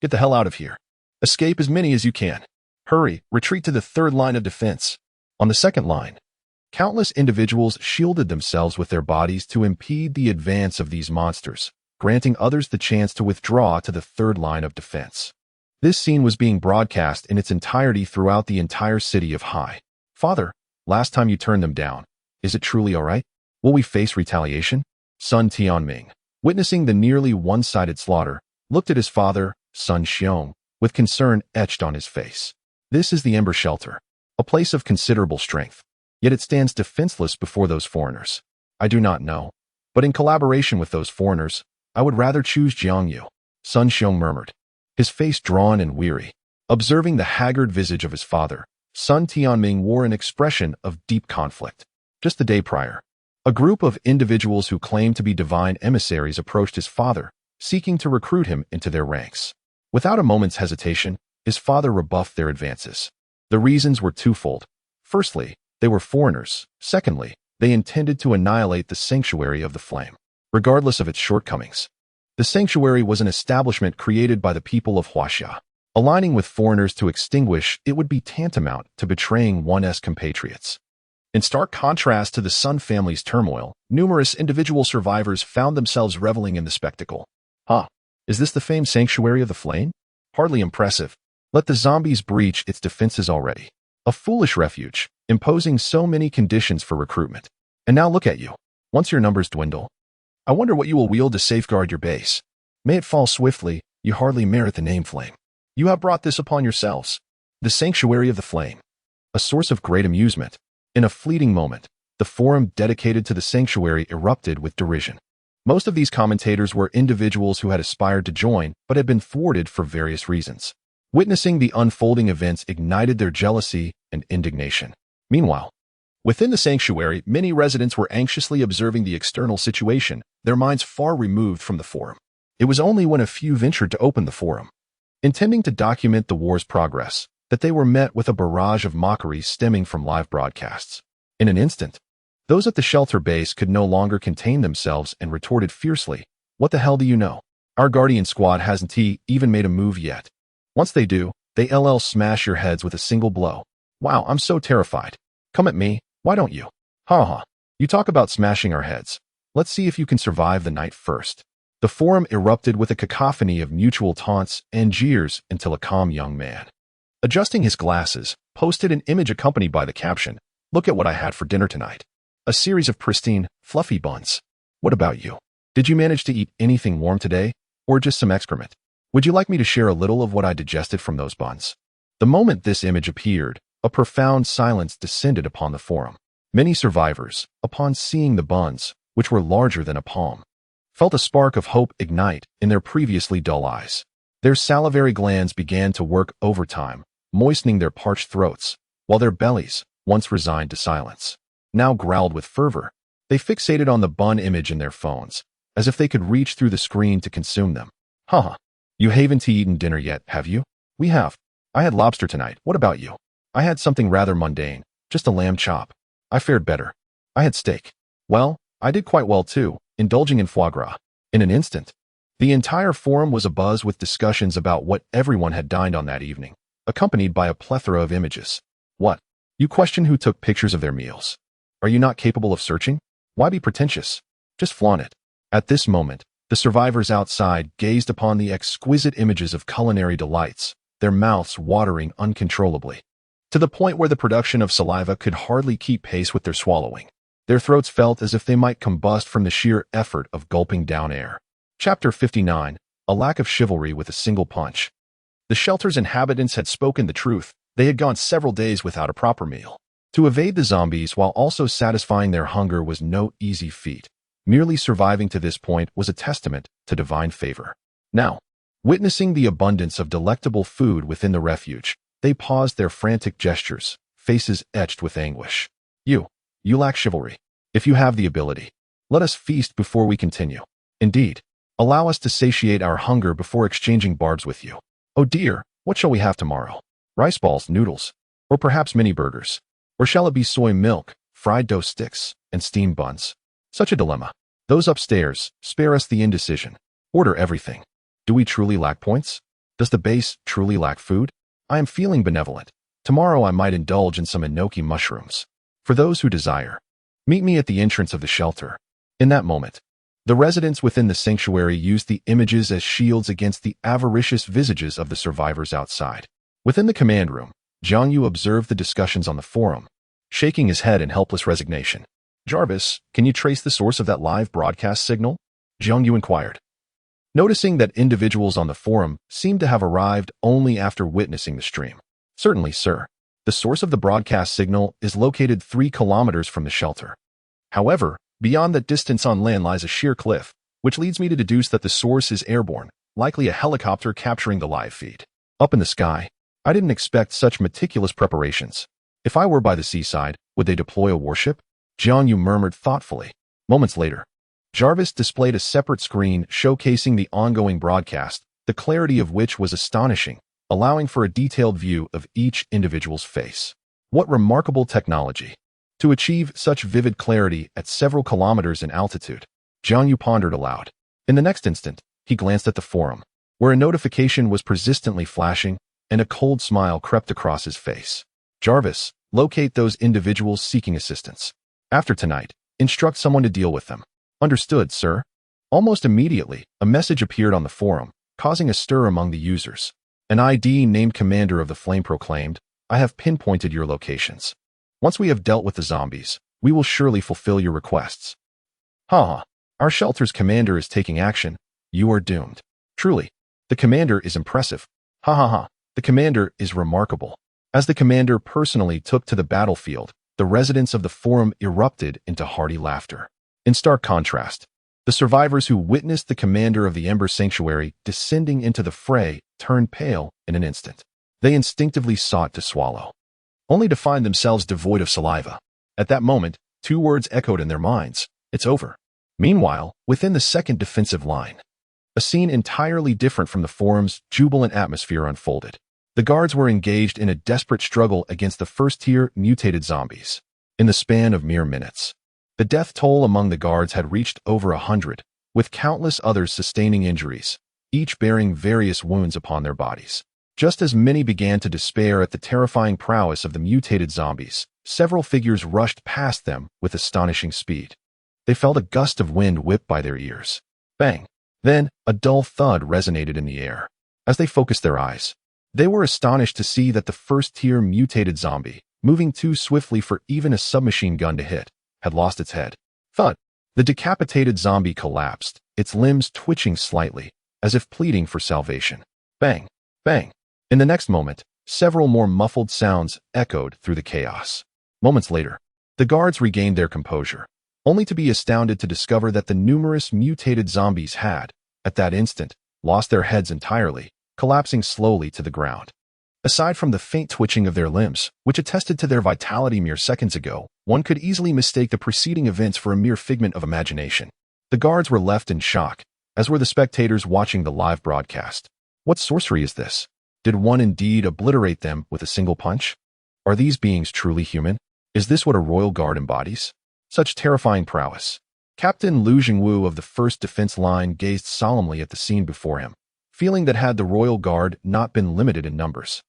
S1: Get the hell out of here. Escape as many as you can. Hurry, retreat to the third line of defense." On the second line, countless individuals shielded themselves with their bodies to impede the advance of these monsters, granting others the chance to withdraw to the third line of defense. This scene was being broadcast in its entirety throughout the entire city of Hai. "Father, last time you turned them down. Is it truly all right? Will we face retaliation?" Sun Tianming, witnessing the nearly one-sided slaughter, looked at his father, Sun Xiong, with concern etched on his face. This is the Ember Shelter, a place of considerable strength, yet it stands defenseless before those foreigners. I do not know, but in collaboration with those foreigners, I would rather choose Jiang Yu, Sun Xiong murmured, his face drawn and weary. Observing the haggard visage of his father, Sun Tianming wore an expression of deep conflict. Just the day prior, a group of individuals who claimed to be divine emissaries approached his father, seeking to recruit him into their ranks. Without a moment's hesitation, his father rebuffed their advances. The reasons were twofold. Firstly, they were foreigners. Secondly, they intended to annihilate the sanctuary of the flame, regardless of its shortcomings. The sanctuary was an establishment created by the people of Huaxia. Aligning with foreigners to extinguish it would be tantamount to betraying one's compatriots. In stark contrast to the Sun family's turmoil, numerous individual survivors found themselves reveling in the spectacle. Is this the famed sanctuary of the flame? Hardly impressive. Let the zombies breach its defenses already. A foolish refuge, imposing so many conditions for recruitment. And now look at you. Once your numbers dwindle, I wonder what you will wield to safeguard your base. May it fall swiftly, you hardly merit the name flame. You have brought this upon yourselves. The sanctuary of the flame. A source of great amusement. In a fleeting moment, the forum dedicated to the sanctuary erupted with derision. Most of these commentators were individuals who had aspired to join but had been thwarted for various reasons. Witnessing the unfolding events ignited their jealousy and indignation. Meanwhile, within the sanctuary, many residents were anxiously observing the external situation, their minds far removed from the forum. It was only when a few ventured to open the forum, intending to document the war's progress, that they were met with a barrage of mockery stemming from live broadcasts. In an instant, those at the shelter base could no longer contain themselves and retorted fiercely, "What the hell do you know? Our Guardian squad hasn't even made a move yet. Once they do, they'll smash your heads with a single blow. Wow, I'm so terrified. Come at me, why don't you? You talk about smashing our heads. Let's see if you can survive the night first." The forum erupted with a cacophony of mutual taunts and jeers until a calm young man, adjusting his glasses, posted an image accompanied by the caption, "Look at what I had for dinner tonight. A series of pristine, fluffy buns. What about you? Did you manage to eat anything warm today, or just some excrement? Would you like me to share a little of what I digested from those buns?" The moment this image appeared, a profound silence descended upon the forum. Many survivors, upon seeing the buns, which were larger than a palm, felt a spark of hope ignite in their previously dull eyes. Their salivary glands began to work overtime, moistening their parched throats, while their bellies, once resigned to silence, now growled with fervor. They fixated on the bun image in their phones, as if they could reach through the screen to consume them. You haven't eaten dinner yet, have you? We have. I had lobster tonight. What about you? I had something rather mundane, just a lamb chop. I fared better. I had steak. Well, I did quite well too, indulging in foie gras. In an instant, the entire forum was abuzz with discussions about what everyone had dined on that evening, accompanied by a plethora of images. What? You question who took pictures of their meals? Are you not capable of searching? Why be pretentious? Just flaunt it. At this moment, the survivors outside gazed upon the exquisite images of culinary delights, their mouths watering uncontrollably, to the point where the production of saliva could hardly keep pace with their swallowing. Their throats felt as if they might combust from the sheer effort of gulping down air. Chapter 59, A Lack of Chivalry with a Single Punch. The shelter's inhabitants had spoken the truth. They had gone several days without a proper meal. To evade the zombies while also satisfying their hunger was no easy feat. Merely surviving to this point was a testament to divine favor. Now, witnessing the abundance of delectable food within the refuge, they paused their frantic gestures, faces etched with anguish. You lack chivalry. If you have the ability, let us feast before we continue. Indeed, allow us to satiate our hunger before exchanging barbs with you. Oh dear, what shall we have tomorrow? Rice balls, noodles, or perhaps mini burgers? Or shall it be soy milk, fried dough sticks, and steamed buns? Such a dilemma. Those upstairs, spare us the indecision. Order everything. Do we truly lack points? Does the base truly lack food? I am feeling benevolent. Tomorrow I might indulge in some enoki mushrooms. For those who desire, meet me at the entrance of the shelter. In that moment, the residents within the sanctuary used the images as shields against the avaricious visages of the survivors outside. Within the command room, Jiang Yu observed the discussions on the forum, shaking his head in helpless resignation. "Jarvis, can you trace the source of that live broadcast signal?" Jiang Yu inquired, noticing that individuals on the forum seemed to have arrived only after witnessing the stream. Certainly, sir. The source of the broadcast signal is located 3 kilometers from the shelter. However, beyond that distance on land lies a sheer cliff, which leads me to deduce that the source is airborne, likely a helicopter capturing the live feed. Up in the sky, I didn't expect such meticulous preparations. If I were by the seaside, would they deploy a warship? Jiang Yu murmured thoughtfully. Moments later, Jarvis displayed a separate screen showcasing the ongoing broadcast, the clarity of which was astonishing, allowing for a detailed view of each individual's face. What remarkable technology! To achieve such vivid clarity at several kilometers in altitude, Jiang Yu pondered aloud. In the next instant, he glanced at the forum, where a notification was persistently flashing, and a cold smile crept across his face. Jarvis, locate those individuals seeking assistance. After tonight, instruct someone to deal with them. Understood, sir. Almost immediately, a message appeared on the forum, causing a stir among the users. An ID named Commander of the Flame proclaimed, I have pinpointed your locations. Once we have dealt with the zombies, we will surely fulfill your requests. Ha! Our shelter's commander is taking action. You are doomed. Truly, the commander is impressive. Ha ha ha. The commander is remarkable. As the commander personally took to the battlefield, the residents of the forum erupted into hearty laughter. In stark contrast, the survivors who witnessed the commander of the Ember Sanctuary descending into the fray turned pale in an instant. They instinctively sought to swallow, only to find themselves devoid of saliva. At that moment, 2 words echoed in their minds. It's over. Meanwhile, within the second defensive line, a scene entirely different from the forum's jubilant atmosphere unfolded. The guards were engaged in a desperate struggle against the first-tier mutated zombies. In the span of mere minutes, the death toll among the guards had reached over 100, with countless others sustaining injuries, each bearing various wounds upon their bodies. Just as many began to despair at the terrifying prowess of the mutated zombies, several figures rushed past them with astonishing speed. They felt a gust of wind whip by their ears. Bang! Then, a dull thud resonated in the air. As they focused their eyes, they were astonished to see that the first-tier mutated zombie, moving too swiftly for even a submachine gun to hit, had lost its head. Thud! The decapitated zombie collapsed, its limbs twitching slightly, as if pleading for salvation. Bang! Bang! In the next moment, several more muffled sounds echoed through the chaos. Moments later, the guards regained their composure, only to be astounded to discover that the numerous mutated zombies had, at that instant, lost their heads entirely, collapsing slowly to the ground. Aside from the faint twitching of their limbs, which attested to their vitality mere seconds ago, one could easily mistake the preceding events for a mere figment of imagination. The guards were left in shock, as were the spectators watching the live broadcast. What sorcery is this? Did one indeed obliterate them with a single punch? Are these beings truly human? Is this what a royal guard embodies? Such terrifying prowess. Captain Lu Jingwu of the 1st Defense Line gazed solemnly at the scene before him, feeling that had the royal guard not been limited in numbers,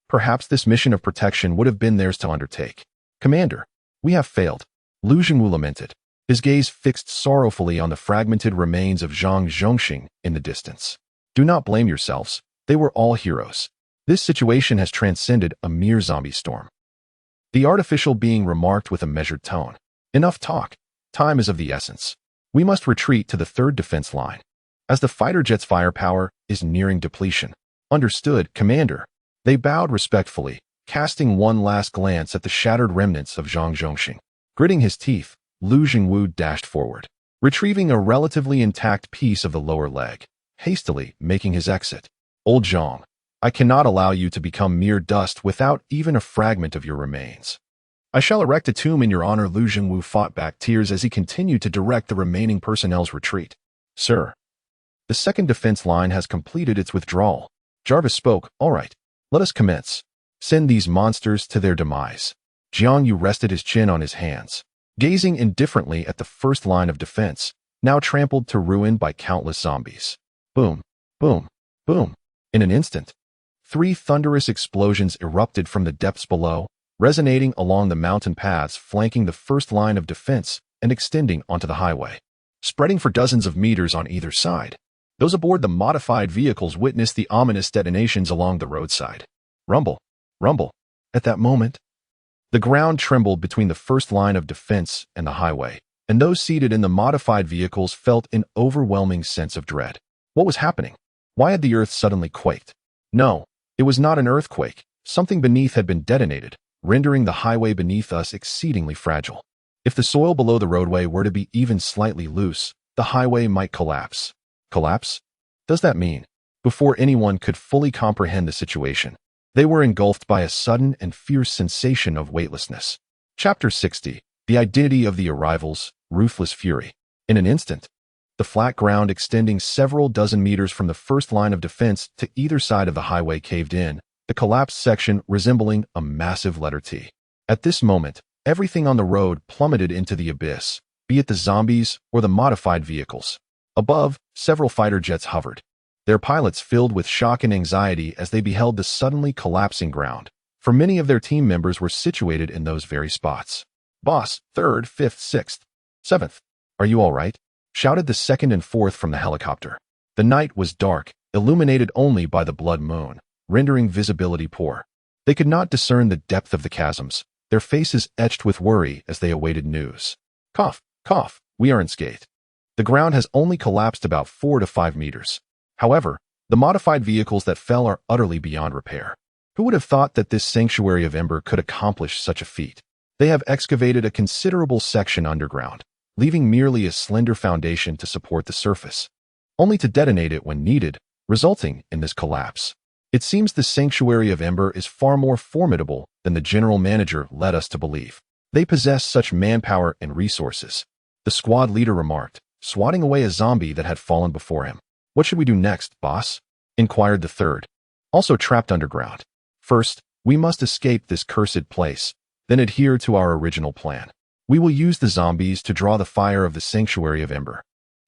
S1: perhaps this mission of protection would have been theirs to undertake. Commander, we have failed, Lu Jingwu lamented, his gaze fixed sorrowfully on the fragmented remains of Zhang Zhongxing in the distance. Do not blame yourselves. They were all heroes. This situation has transcended a mere zombie storm. The artificial being remarked with a measured tone. Enough talk. Time is of the essence. We must retreat to the 3rd defense line, as the fighter jet's firepower is nearing depletion. Understood, Commander. They bowed respectfully, casting one last glance at the shattered remnants of Zhang Zhongxing. Gritting his teeth, Lu Jingwu dashed forward, retrieving a relatively intact piece of the lower leg, hastily making his exit. Old Zhang, I cannot allow you to become mere dust without even a fragment of your remains. I shall erect a tomb in your honor. Lu Jingwu fought back tears as he continued to direct the remaining personnel's retreat. Sir, the 2nd defense line has completed its withdrawal. Jarvis spoke. All right, let us commence. Send these monsters to their demise. Jiang Yu rested his chin on his hands, gazing indifferently at the first line of defense, now trampled to ruin by countless zombies. Boom, boom, boom. In an instant, 3 thunderous explosions erupted from the depths below, resonating along the mountain paths flanking the first line of defense and extending onto the highway, spreading for dozens of meters on either side. Those aboard the modified vehicles witnessed the ominous detonations along the roadside. Rumble, rumble. At that moment, the ground trembled between the first line of defense and the highway, and those seated in the modified vehicles felt an overwhelming sense of dread. What was happening? Why had the earth suddenly quaked? No, it was not an earthquake. Something beneath had been detonated, rendering the highway beneath us exceedingly fragile. If the soil below the roadway were to be even slightly loose, the highway might collapse. Collapse? Does that mean? Before anyone could fully comprehend the situation, they were engulfed by a sudden and fierce sensation of weightlessness. Chapter 60. The Identity of the Arrivals, Ruthless Fury. In an instant, the flat ground extending several dozen meters from the first line of defense to either side of the highway caved in, the collapsed section resembling a massive letter T. At this moment, everything on the road plummeted into the abyss, be it the zombies or the modified vehicles. Above, several fighter jets hovered, their pilots filled with shock and anxiety as they beheld the suddenly collapsing ground, for many of their team members were situated in those very spots. "Boss, 3rd, 5th, 6th, 7th, are you all right?" shouted the 2nd and 4th from the helicopter. The night was dark, illuminated only by the blood moon, rendering visibility poor. They could not discern the depth of the chasms, their faces etched with worry as they awaited news. "Cough, cough, we are unscathed. The ground has only collapsed about 4 to 5 meters. However, the modified vehicles that fell are utterly beyond repair. Who would have thought that this sanctuary of Ember could accomplish such a feat? They have excavated a considerable section underground, leaving merely a slender foundation to support the surface, only to detonate it when needed, resulting in this collapse. It seems the sanctuary of Ember is far more formidable than the general manager led us to believe. They possess such manpower and resources," the squad leader remarked, swatting away a zombie that had fallen before him. "What should we do next, boss?" inquired the 3rd, also trapped underground. "First, we must escape this cursed place, then adhere to our original plan. We will use the zombies to draw the fire of the sanctuary of Ember.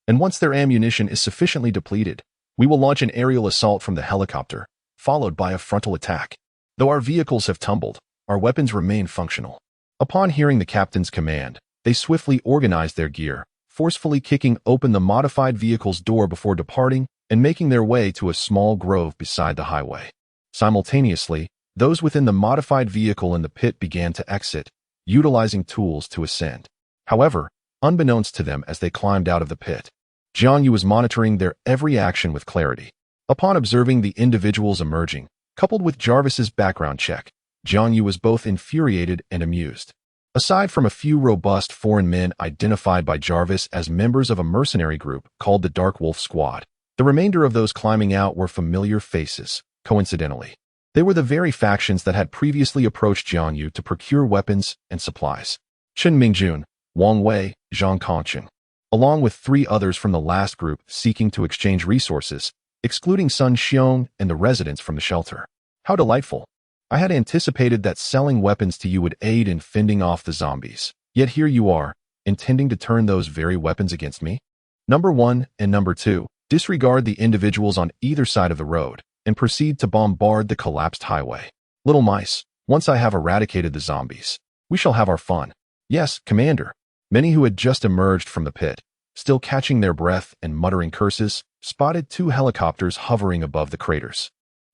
S1: And once their ammunition is sufficiently depleted, we will launch an aerial assault from the helicopter, followed by a frontal attack. Though our vehicles have tumbled, our weapons remain functional." Upon hearing the captain's command, they swiftly organized their gear, forcefully kicking open the modified vehicle's door before departing and making their way to a small grove beside the highway. Simultaneously, those within the modified vehicle in the pit began to exit, utilizing tools to ascend. However, unbeknownst to them as they climbed out of the pit, Jiang Yu was monitoring their every action with clarity. Upon observing the individuals emerging, coupled with Jarvis's background check, Jiang Yu was both infuriated and amused. Aside from a few robust foreign men identified by Jarvis as members of a mercenary group called the Dark Wolf Squad, the remainder of those climbing out were familiar faces. Coincidentally, they were the very factions that had previously approached Jiang Yu to procure weapons and supplies. Chen Mingjun, Wang Wei, Zhang Kongqing, along with 3 others from the last group seeking to exchange resources, excluding Sun Xiong and the residents from the shelter. How delightful! I had anticipated that selling weapons to you would aid in fending off the zombies. Yet here you are, intending to turn those very weapons against me? Number 1 and Number 2, disregard the individuals on either side of the road and proceed to bombard the collapsed highway. Little mice, once I have eradicated the zombies, we shall have our fun. Yes, Commander. Many who had just emerged from the pit, still catching their breath and muttering curses, spotted 2 helicopters hovering above the craters.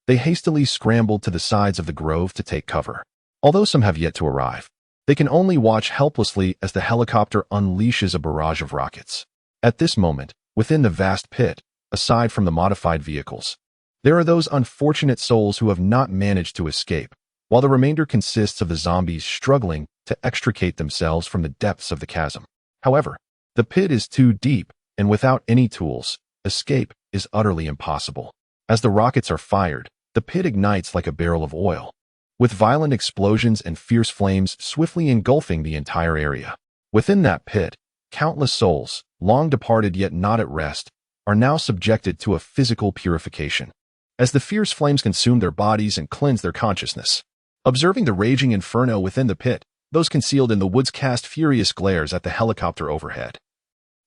S1: They hastily scrambled to the sides of the grove to take cover. Although some have yet to arrive, they can only watch helplessly as the helicopter unleashes a barrage of rockets. At this moment, within the vast pit, aside from the modified vehicles, there are those unfortunate souls who have not managed to escape, while the remainder consists of the zombies struggling to extricate themselves from the depths of the chasm. However, the pit is too deep, and without any tools, escape is utterly impossible. As the rockets are fired, the pit ignites like a barrel of oil, with violent explosions and fierce flames swiftly engulfing the entire area. Within that pit, countless souls, long departed yet not at rest, are now subjected to a physical purification, as the fierce flames consume their bodies and cleanse their consciousness. Observing the raging inferno within the pit, those concealed in the woods cast furious glares at the helicopter overhead,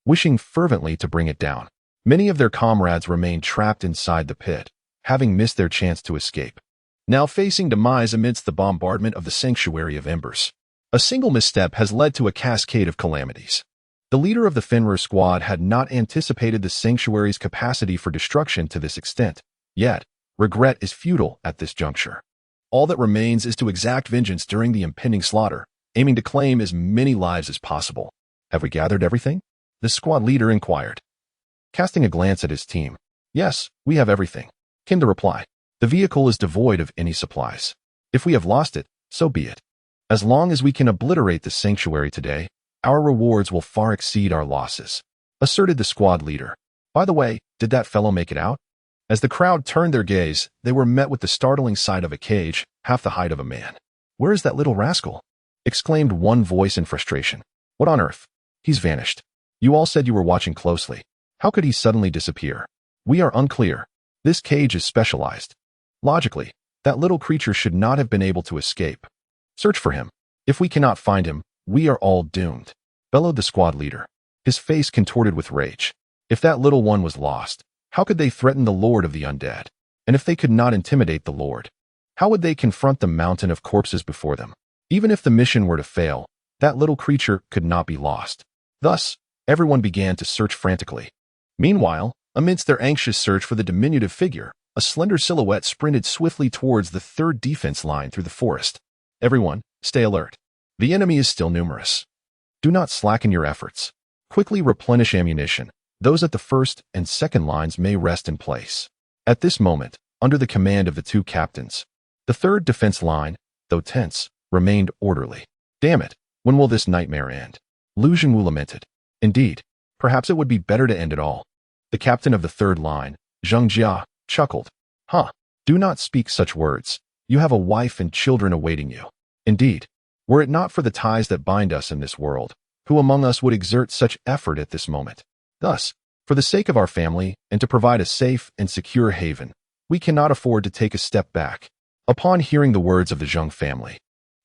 S1: wishing fervently to bring it down. Many of their comrades remain trapped inside the pit, having missed their chance to escape, now facing demise amidst the bombardment of the sanctuary of embers. A single misstep has led to a cascade of calamities. The leader of the Fenrir squad had not anticipated the sanctuary's capacity for destruction to this extent, yet regret is futile at this juncture. All that remains is to exact vengeance during the impending slaughter, aiming to claim as many lives as possible. "Have we gathered everything?" the squad leader inquired, casting a glance at his team. "Yes, we have everything," came the reply. "The vehicle is devoid of any supplies. If we have lost it, so be it. As long as we can obliterate the sanctuary today, our rewards will far exceed our losses, asserted the squad leader. By the way, did that fellow make it out? As the crowd turned their gaze, they were met with the startling sight of a cage, half the height of a man. Where is that little rascal? Exclaimed one voice in frustration. What on earth? He's vanished. You all said you were watching closely. How could he suddenly disappear? We are unclear. This cage is specialized. Logically, that little creature should not have been able to escape. Search for him. If we cannot find him, we are all doomed, bellowed the squad leader, his face contorted with rage. If that little one was lost, how could they threaten the Lord of the Undead? And if they could not intimidate the Lord, how would they confront the mountain of corpses before them? Even if the mission were to fail, that little creature could not be lost. Thus, everyone began to search frantically. Meanwhile, amidst their anxious search for the diminutive figure, a slender silhouette sprinted swiftly towards the third defense line through the forest. Everyone, stay alert. The enemy is still numerous. Do not slacken your efforts. Quickly replenish ammunition. Those at the first and second lines may rest in place. At this moment, under the command of the two captains, the third defense line, though tense, remained orderly. Damn it, when will this nightmare end? Lu Jiangwu lamented. Indeed, perhaps it would be better to end it all. The captain of the third line, Zheng Jia, chuckled. Huh, do not speak such words. You have a wife and children awaiting you. Indeed, were it not for the ties that bind us in this world, who among us would exert such effort at this moment? Thus, for the sake of our family and to provide a safe and secure haven, we cannot afford to take a step back. Upon hearing the words of the Zheng family,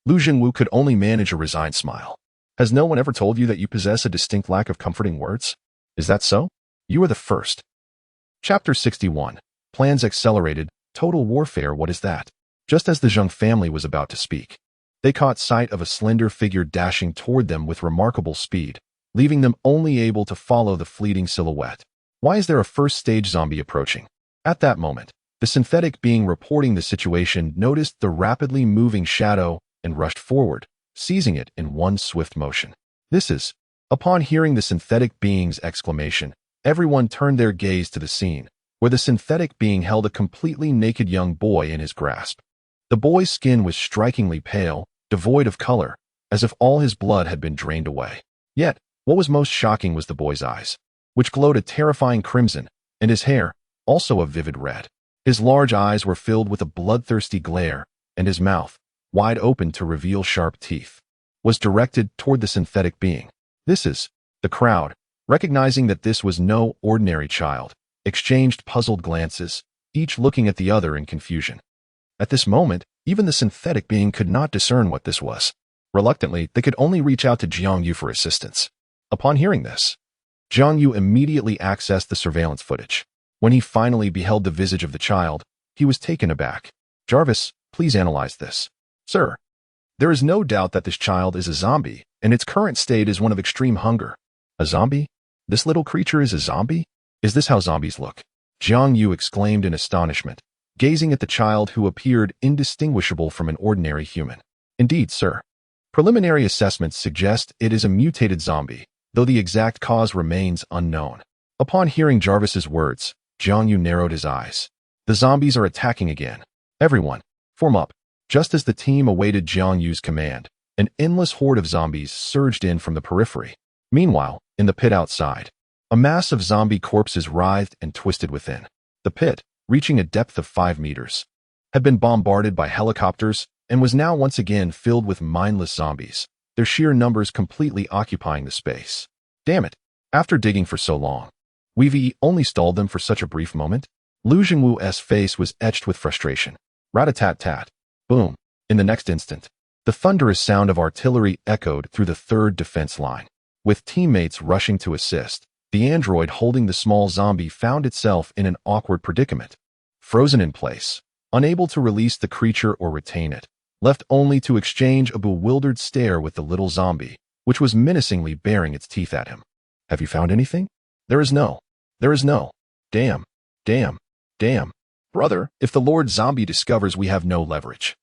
S1: Lu Jiangwu could only manage a resigned smile. Has no one ever told you that you possess a distinct lack of comforting words? Is that so? You are the first. Chapter 61. Plans accelerated. Total warfare. What is that? Just as the Zheng family was about to speak, they caught sight of a slender figure dashing toward them with remarkable speed, leaving them only able to follow the fleeting silhouette. Why is there a first-stage zombie approaching? At that moment, the synthetic being reporting the situation noticed the rapidly moving shadow and rushed forward, seizing it in one swift motion. This is... Upon hearing the synthetic being's exclamation, everyone turned their gaze to the scene, where the synthetic being held a completely naked young boy in his grasp. The boy's skin was strikingly pale, devoid of color, as if all his blood had been drained away. Yet, what was most shocking was the boy's eyes, which glowed a terrifying crimson, and his hair, also a vivid red. His large eyes were filled with a bloodthirsty glare, and his mouth, wide open to reveal sharp teeth, was directed toward the synthetic being. The crowd, recognizing that this was no ordinary child, exchanged puzzled glances, each looking at the other in confusion. At this moment, even the synthetic being could not discern what this was. Reluctantly, they could only reach out to Jiang Yu for assistance. Upon hearing this, Jiang Yu immediately accessed the surveillance footage. When he finally beheld the visage of the child, he was taken aback. Jarvis, please analyze this. Sir, there is no doubt that this child is a zombie, and its current state is one of extreme hunger. A zombie? This little creature is a zombie? Is this how zombies look? Jiang Yu exclaimed in astonishment, gazing at the child who appeared indistinguishable from an ordinary human. Indeed, sir. Preliminary assessments suggest it is a mutated zombie, though the exact cause remains unknown. Upon hearing Jarvis's words, Jiang Yu narrowed his eyes. The zombies are attacking again. Everyone, form up. Just as the team awaited Jiang Yu's command, an endless horde of zombies surged in from the periphery. Meanwhile, in the pit outside, a mass of zombie corpses writhed and twisted within. The pit, reaching a depth of 5 meters, had been bombarded by helicopters and was now once again filled with mindless zombies, their sheer numbers completely occupying the space. Damn it, after digging for so long, we've only stalled them for such a brief moment? Lu Jiangwu's face was etched with frustration. Rat-a-tat-tat. Boom. In the next instant, the thunderous sound of artillery echoed through the third defense line. With teammates rushing to assist, the android holding the small zombie found itself in an awkward predicament. Frozen in place, unable to release the creature or retain it, left only to exchange a bewildered stare with the little zombie, which was menacingly baring its teeth at him. Have you found anything? There is no. Damn. Brother, if the Lord Zombie discovers we have no leverage,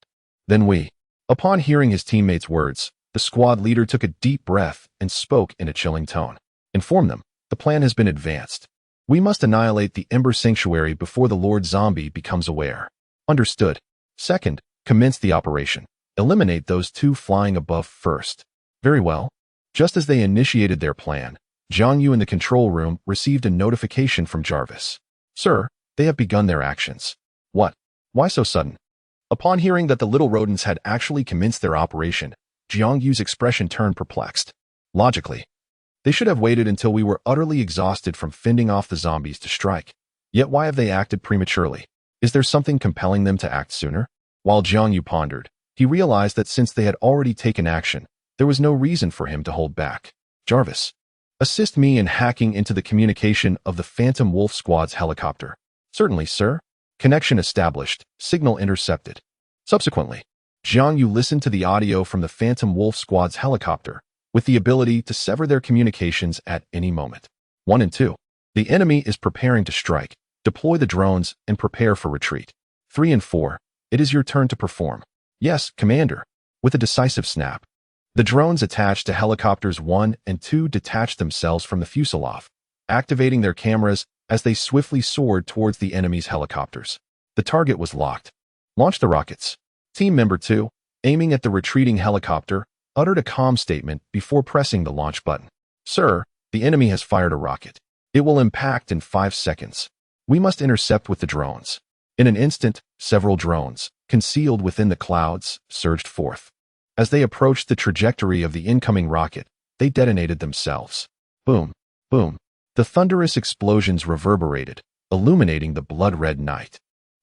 S1: then we. Upon hearing his teammates' words, the squad leader took a deep breath and spoke in a chilling tone. Inform them, the plan has been advanced. We must annihilate the Ember Sanctuary before the Lord Zombie becomes aware. Understood. Second, Commence the operation. Eliminate those two flying above first. Very well. Just as they initiated their plan, Jiang Yu in the control room received a notification from Jarvis. Sir, they have begun their actions. What? Why so sudden? Upon hearing that the little rodents had actually commenced their operation, Jiang Yu's expression turned perplexed. Logically, they should have waited until we were utterly exhausted from fending off the zombies to strike. Yet why have they acted prematurely? Is there something compelling them to act sooner? While Jiang Yu pondered, he realized that since they had already taken action, there was no reason for him to hold back. Jarvis, assist me in hacking into the communication of the Phantom Wolf Squad's helicopter. Certainly, sir. Connection established. Signal intercepted. Subsequently, Jiang Yu listened to the audio from the Phantom Wolf Squad's helicopter, with the ability to sever their communications at any moment. 1 and 2. The enemy is preparing to strike. Deploy the drones and prepare for retreat. 3 and 4. It is your turn to perform. Yes, Commander. With a decisive snap, the drones attached to helicopters 1 and 2 detached themselves from the fuselage, activating their cameras as they swiftly soared towards the enemy's helicopters. The target was locked. Launch the rockets. Team Member 2, aiming at the retreating helicopter, uttered a calm statement before pressing the launch button. Sir, the enemy has fired a rocket. It will impact in 5 seconds. We must intercept with the drones. In an instant, several drones, concealed within the clouds, surged forth. As they approached the trajectory of the incoming rocket, they detonated themselves. Boom, boom. The thunderous explosions reverberated, illuminating the blood-red night.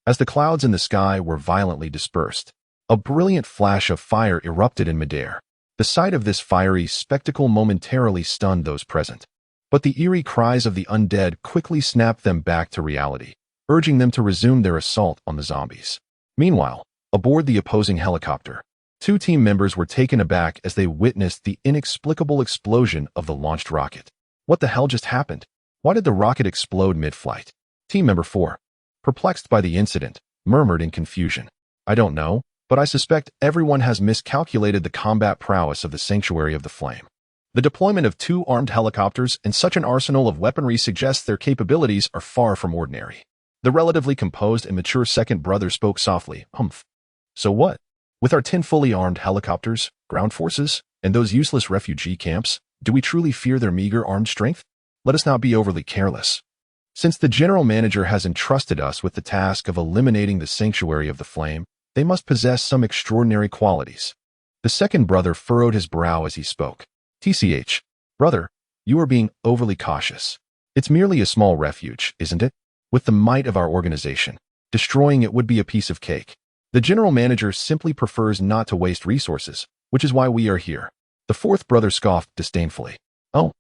S1: As the clouds in the sky were violently dispersed, a brilliant flash of fire erupted in midair. The sight of this fiery spectacle momentarily stunned those present. But the eerie cries of the undead quickly snapped them back to reality, urging them to resume their assault on the zombies. Meanwhile, aboard the opposing helicopter, 2 team members were taken aback as they witnessed the inexplicable explosion of the launched rocket. What the hell just happened? Why did the rocket explode mid-flight? Team Member 4, perplexed by the incident, murmured in confusion. I don't know, but I suspect everyone has miscalculated the combat prowess of the Sanctuary of the Flame. The deployment of 2 armed helicopters and such an arsenal of weaponry suggests their capabilities are far from ordinary. The relatively composed and mature second brother spoke softly. Humph. So what? With our 10 fully armed helicopters, ground forces, and those useless refugee camps, do we truly fear their meager armed strength? Let us not be overly careless. Since the General Manager has entrusted us with the task of eliminating the Sanctuary of the Flame, they must possess some extraordinary qualities. The second brother furrowed his brow as he spoke. TCH, brother, you are being overly cautious. It's merely a small refuge, isn't it? With the might of our organization, destroying it would be a piece of cake. The General Manager simply prefers not to waste resources, which is why we are here. The fourth brother scoffed disdainfully. Oh,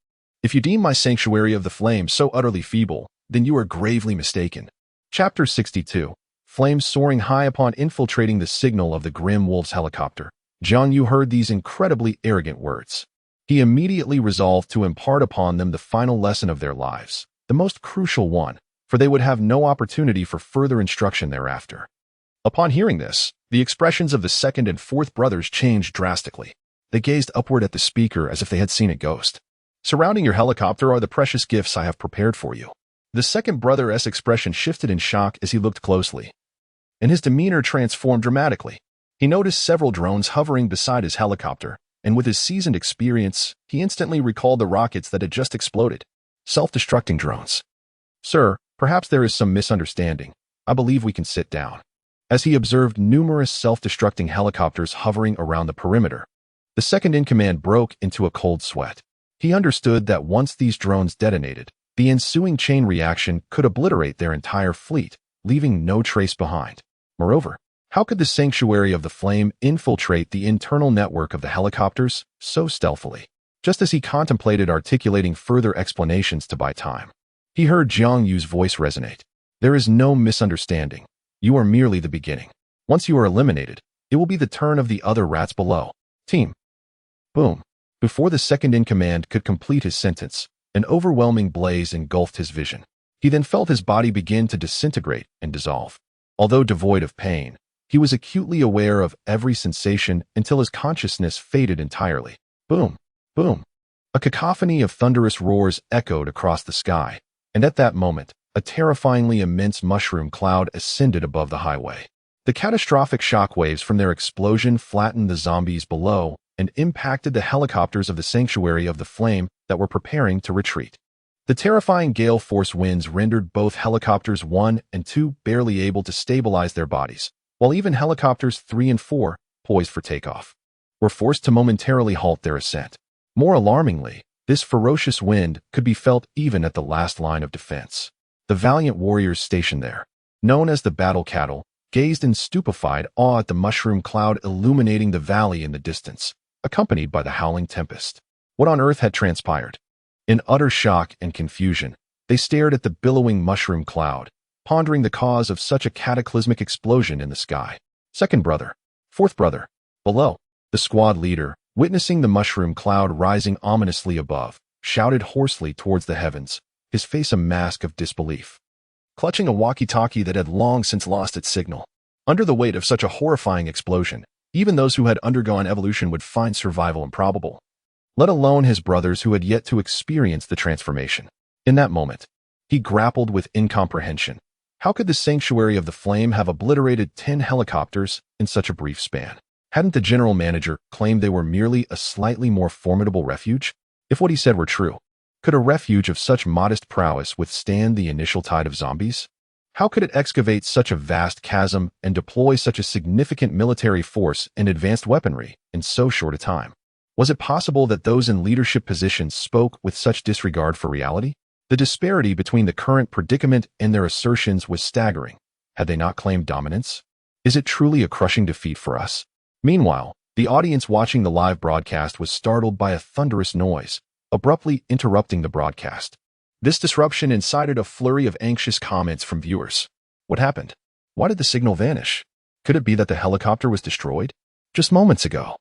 S1: if you deem my Sanctuary of the Flame so utterly feeble, then you are gravely mistaken. Chapter 62. Flames soaring high upon infiltrating the signal of the Grim Wolf's helicopter. Jiang Yu heard these incredibly arrogant words. He immediately resolved to impart upon them the final lesson of their lives, the most crucial one, for they would have no opportunity for further instruction thereafter. Upon hearing this, the expressions of the second and fourth brothers changed drastically. They gazed upward at the speaker as if they had seen a ghost. Surrounding your helicopter are the precious gifts I have prepared for you. The second brother's expression shifted in shock as he looked closely, and his demeanor transformed dramatically. He noticed several drones hovering beside his helicopter, and with his seasoned experience, he instantly recalled the rockets that had just exploded. Self-destructing drones. Sir, perhaps there is some misunderstanding. I believe we can sit down. As he observed numerous self-destructing helicopters hovering around the perimeter, the second-in-command broke into a cold sweat. He understood that once these drones detonated, the ensuing chain reaction could obliterate their entire fleet, leaving no trace behind. Moreover, how could the Sanctuary of the Flame infiltrate the internal network of the helicopters so stealthily? Just as he contemplated articulating further explanations to buy time, he heard Jiang Yu's voice resonate. There is no misunderstanding. You are merely the beginning. Once you are eliminated, it will be the turn of the other rats below. Team. Boom. Before the second-in-command could complete his sentence, an overwhelming blaze engulfed his vision. He then felt his body begin to disintegrate and dissolve. Although devoid of pain, he was acutely aware of every sensation until his consciousness faded entirely. Boom. Boom. A cacophony of thunderous roars echoed across the sky, and at that moment, a terrifyingly immense mushroom cloud ascended above the highway. The catastrophic shockwaves from their explosion flattened the zombies below and impacted the helicopters of the Sanctuary of the Flame that were preparing to retreat. The terrifying gale force winds rendered both helicopters 1 and 2 barely able to stabilize their bodies, while even helicopters 3 and 4, poised for takeoff, were forced to momentarily halt their ascent. More alarmingly, this ferocious wind could be felt even at the last line of defense. The valiant warriors stationed there, known as the battle cattle, gazed in stupefied awe at the mushroom cloud illuminating the valley in the distance, accompanied by the howling tempest. What on earth had transpired? In utter shock and confusion, they stared at the billowing mushroom cloud, pondering the cause of such a cataclysmic explosion in the sky. Second brother, fourth brother, below. The squad leader, witnessing the mushroom cloud rising ominously above, shouted hoarsely towards the heavens, his face a mask of disbelief. Clutching a walkie-talkie that had long since lost its signal. Under the weight of such a horrifying explosion, even those who had undergone evolution would find survival improbable, let alone his brothers who had yet to experience the transformation. In that moment, he grappled with incomprehension. How could the Sanctuary of the Flame have obliterated 10 helicopters in such a brief span? Hadn't the general manager claimed they were merely a slightly more formidable refuge? If what he said were true, could a refuge of such modest prowess withstand the initial tide of zombies? How could it excavate such a vast chasm and deploy such a significant military force and advanced weaponry in so short a time? Was it possible that those in leadership positions spoke with such disregard for reality? The disparity between the current predicament and their assertions was staggering. Had they not claimed dominance? Is it truly a crushing defeat for us? Meanwhile, the audience watching the live broadcast was startled by a thunderous noise, abruptly interrupting the broadcast. This disruption incited a flurry of anxious comments from viewers. What happened? Why did the signal vanish? Could it be that the helicopter was destroyed? Just moments ago.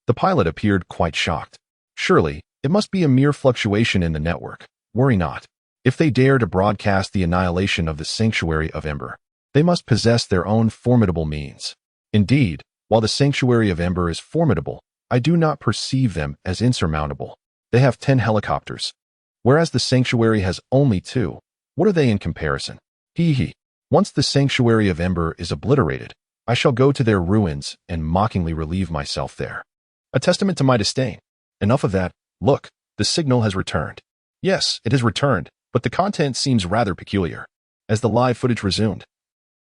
S1: The pilot appeared quite shocked. Surely, it must be a mere fluctuation in the network. Worry not. If they dare to broadcast the annihilation of the Sanctuary of Ember, they must possess their own formidable means. Indeed, while the Sanctuary of Ember is formidable, I do not perceive them as insurmountable. They have 10 helicopters, whereas the Sanctuary has only 2. What are they in comparison? Once the Sanctuary of Ember is obliterated, I shall go to their ruins and mockingly relieve myself there. A testament to my disdain. Enough of that. Look, the signal has returned. Yes, it has returned, but the content seems rather peculiar. As the live footage resumed,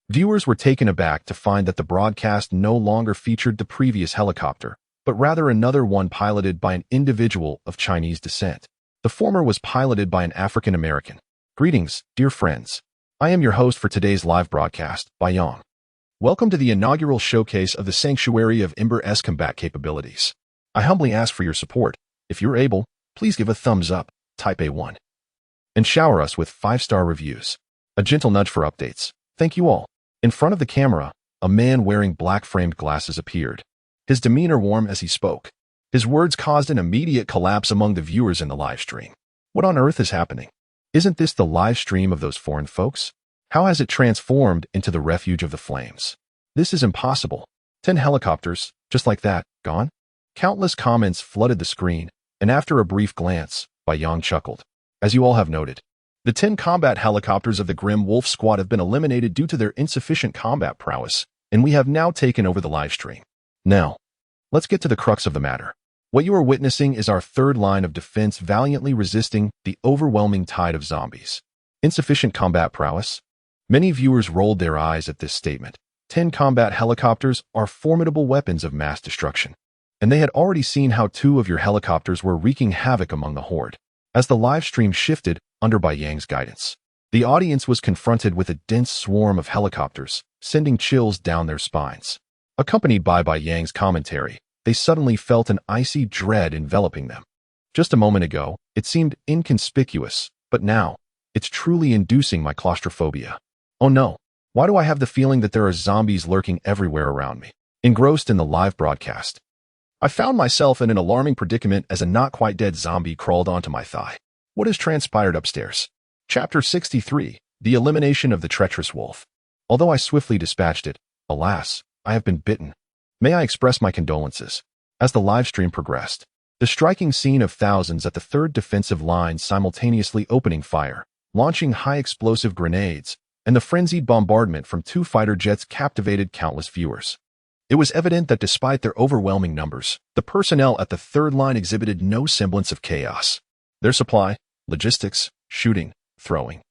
S1: viewers were taken aback to find that the broadcast no longer featured the previous helicopter, but rather another one piloted by an individual of Chinese descent. The former was piloted by an African American. Greetings, dear friends. I am your host for today's live broadcast, Yang. Welcome to the inaugural showcase of the Sanctuary of Ember's combat capabilities. I humbly ask for your support. If you're able, please give a thumbs up, type A1, and shower us with 5-star reviews. A gentle nudge for updates. Thank you all. In front of the camera, a man wearing black-framed glasses appeared. His demeanor warm as he spoke. His words caused an immediate collapse among the viewers in the live stream. What on earth is happening? Isn't this the live stream of those foreign folks? How has it transformed into the refuge of the flames? This is impossible. 10 helicopters, just like that, gone? Countless comments flooded the screen, and after a brief glance, Yang chuckled. As you all have noted, the 10 combat helicopters of the Grim Wolf Squad have been eliminated due to their insufficient combat prowess, and we have now taken over the live stream. Now, let's get to the crux of the matter. What you are witnessing is our third line of defense valiantly resisting the overwhelming tide of zombies. Insufficient combat prowess? Many viewers rolled their eyes at this statement. 10 combat helicopters are formidable weapons of mass destruction, and they had already seen how 2 of your helicopters were wreaking havoc among the horde. As the live stream shifted under Yang's guidance, the audience was confronted with a dense swarm of helicopters, sending chills down their spines. Accompanied by Yang's commentary, they suddenly felt an icy dread enveloping them. Just a moment ago, it seemed inconspicuous, but now, it's truly inducing my claustrophobia. Oh no, why do I have the feeling that there are zombies lurking everywhere around me? Engrossed in the live broadcast, I found myself in an alarming predicament as a not-quite-dead zombie crawled onto my thigh. What has transpired upstairs? Chapter 63, The Elimination of the Treacherous Wolf. Although I swiftly dispatched it, alas, I have been bitten. May I express my condolences? As the live stream progressed, the striking scene of thousands at the third defensive line simultaneously opening fire, launching high-explosive grenades, and the frenzied bombardment from 2 fighter jets captivated countless viewers. It was evident that despite their overwhelming numbers, the personnel at the third line exhibited no semblance of chaos. Their supply, logistics, shooting, throwing,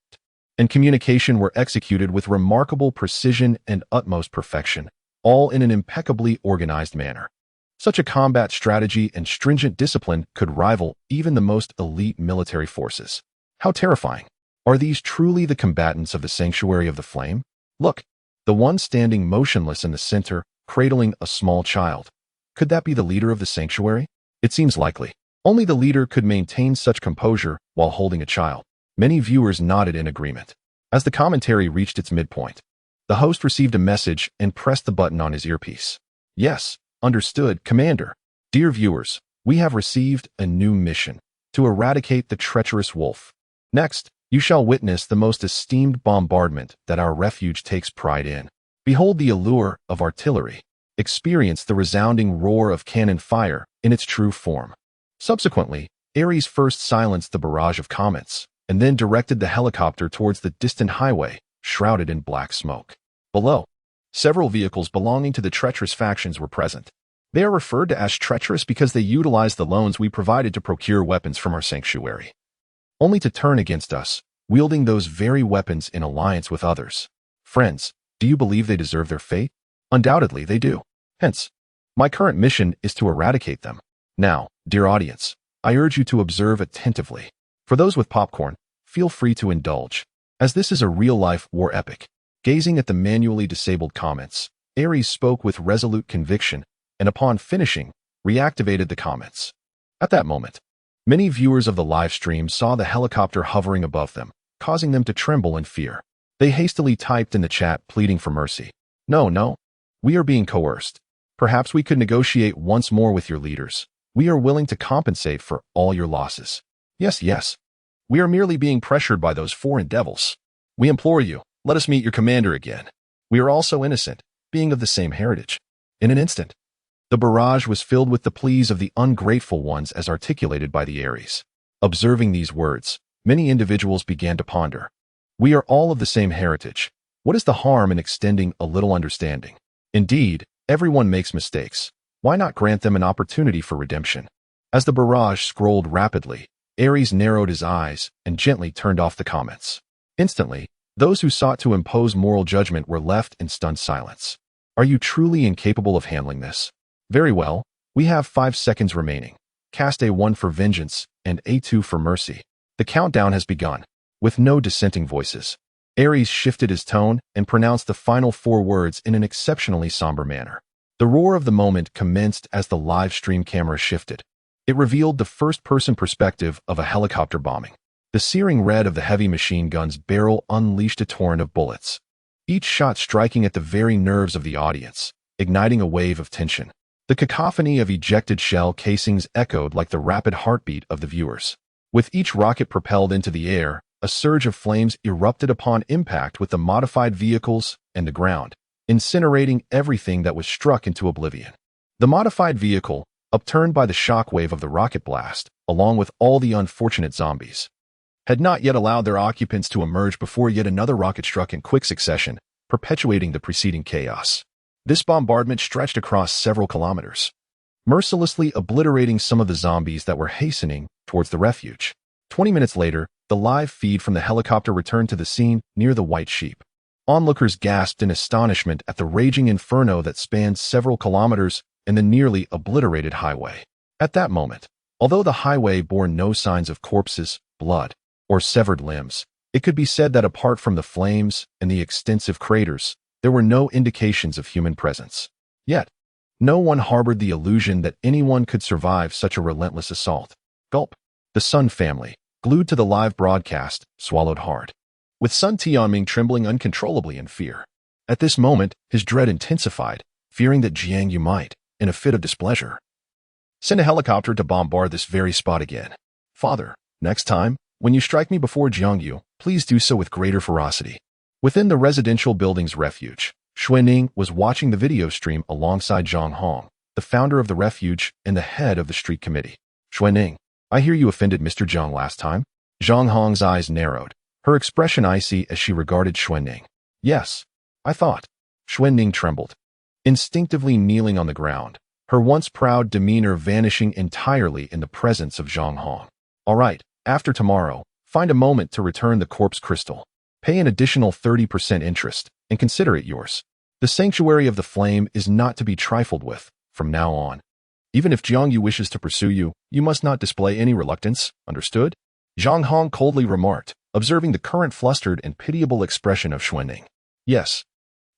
S1: and communication were executed with remarkable precision and utmost perfection, all in an impeccably organized manner. Such a combat strategy and stringent discipline could rival even the most elite military forces. How terrifying! Are these truly the combatants of the Sanctuary of the Flame? Look, the one standing motionless in the center, cradling a small child. Could that be the leader of the Sanctuary? It seems likely. Only the leader could maintain such composure while holding a child. Many viewers nodded in agreement. As the commentary reached its midpoint, the host received a message and pressed the button on his earpiece. Yes, understood, Commander. Dear viewers, we have received a new mission to eradicate the treacherous wolf. Next, you shall witness the most esteemed bombardment that our refuge takes pride in. Behold the allure of artillery. Experience the resounding roar of cannon fire in its true form. Subsequently, Ares first silenced the barrage of comments, and then directed the helicopter towards the distant highway, shrouded in black smoke. Below, several vehicles belonging to the treacherous factions were present. They are referred to as treacherous because they utilized the loans we provided to procure weapons from our sanctuary, only to turn against us, wielding those very weapons in alliance with others. Friends, do you believe they deserve their fate? Undoubtedly they do. Hence, my current mission is to eradicate them. Now, dear audience, I urge you to observe attentively. For those with popcorn, feel free to indulge, as this is a real-life war epic. Gazing at the manually disabled comments, Ares spoke with resolute conviction, and upon finishing, reactivated the comments. At that moment, many viewers of the live stream saw the helicopter hovering above them, causing them to tremble in fear. They hastily typed in the chat pleading for mercy. No, we are being coerced. Perhaps we could negotiate once more with your leaders. We are willing to compensate for all your losses. Yes. We are merely being pressured by those foreign devils. We implore you, let us meet your commander again. We are also innocent, being of the same heritage. In an instant, the barrage was filled with the pleas of the ungrateful ones as articulated by the Ares. Observing these words, many individuals began to ponder. We are all of the same heritage. What is the harm in extending a little understanding? Indeed, everyone makes mistakes. Why not grant them an opportunity for redemption? As the barrage scrolled rapidly, Ares narrowed his eyes and gently turned off the comments. Instantly, those who sought to impose moral judgment were left in stunned silence. Are you truly incapable of handling this? Very well, we have 5 seconds remaining. Cast A1 for vengeance and A2 for mercy. The countdown has begun. With no dissenting voices, Ares shifted his tone and pronounced the final 4 words in an exceptionally somber manner. The roar of the moment commenced as the live stream camera shifted. It revealed the first-person perspective of a helicopter bombing. The searing red of the heavy machine gun's barrel unleashed a torrent of bullets, each shot striking at the very nerves of the audience, igniting a wave of tension. The cacophony of ejected shell casings echoed like the rapid heartbeat of the viewers. With each rocket propelled into the air, a surge of flames erupted upon impact with the modified vehicles and the ground, incinerating everything that was struck into oblivion. The modified vehicle, upturned by the shockwave of the rocket blast, along with all the unfortunate zombies, had not yet allowed their occupants to emerge before yet another rocket struck in quick succession, perpetuating the preceding chaos. This bombardment stretched across several kilometers, mercilessly obliterating some of the zombies that were hastening towards the refuge. 20 minutes later, the live feed from the helicopter returned to the scene near the White Sheep. Onlookers gasped in astonishment at the raging inferno that spanned several kilometers in the nearly obliterated highway. At that moment, although the highway bore no signs of corpses, blood, or severed limbs, it could be said that apart from the flames and the extensive craters, there were no indications of human presence. Yet, no one harbored the illusion that anyone could survive such a relentless assault. Gulp. The Sun family, glued to the live broadcast, swallowed hard, with Sun Tianming trembling uncontrollably in fear. At this moment, his dread intensified, fearing that Jiang Yu might, in a fit of displeasure, send a helicopter to bombard this very spot again. Father, next time, when you strike me before Jiang Yu, please do so with greater ferocity. Within the residential building's refuge, Xuening was watching the video stream alongside Zhang Hong, the founder of the refuge and the head of the street committee. Xuening, I hear you offended Mr. Zhang last time. Zhang Hong's eyes narrowed, her expression icy as she regarded Xuanning. Yes, I thought. Xuanning trembled, instinctively kneeling on the ground, her once proud demeanor vanishing entirely in the presence of Zhang Hong. All right, after tomorrow, find a moment to return the corpse crystal. Pay an additional 30% interest, and consider it yours. The sanctuary of the flame is not to be trifled with, from now on. Even if Jiang Yu wishes to pursue you, you must not display any reluctance, understood? Zhang Hong coldly remarked, observing the current flustered and pitiable expression of Xuanning. Yes.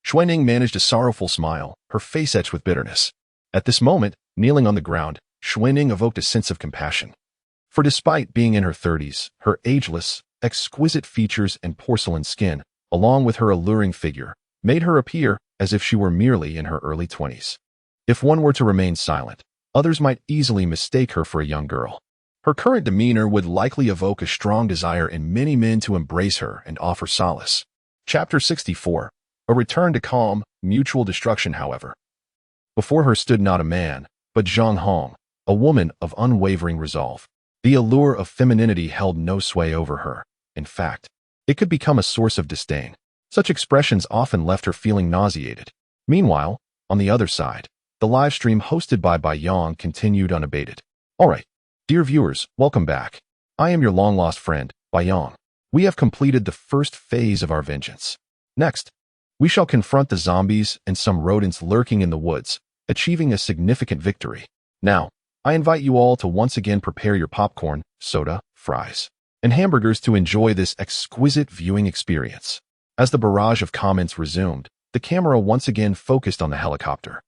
S1: Xuanning managed a sorrowful smile, her face etched with bitterness. At this moment, kneeling on the ground, Xuanning evoked a sense of compassion. For despite being in her 30s, her ageless, exquisite features and porcelain skin, along with her alluring figure, made her appear as if she were merely in her early 20s. If one were to remain silent, others might easily mistake her for a young girl. Her current demeanor would likely evoke a strong desire in many men to embrace her and offer solace. Chapter 64. A return to calm, mutual destruction, however. Before her stood not a man, but Zhang Hong, a woman of unwavering resolve. The allure of femininity held no sway over her. In fact, it could become a source of disdain. Such expressions often left her feeling nauseated. Meanwhile, on the other side, the live stream hosted by Yang continued unabated. All right, dear viewers, welcome back. I am your long-lost friend, Yang. We have completed the first phase of our vengeance. Next, we shall confront the zombies and some rodents lurking in the woods, achieving a significant victory. Now, I invite you all to once again prepare your popcorn, soda, fries, and hamburgers to enjoy this exquisite viewing experience. As the barrage of comments resumed, the camera once again focused on the helicopter.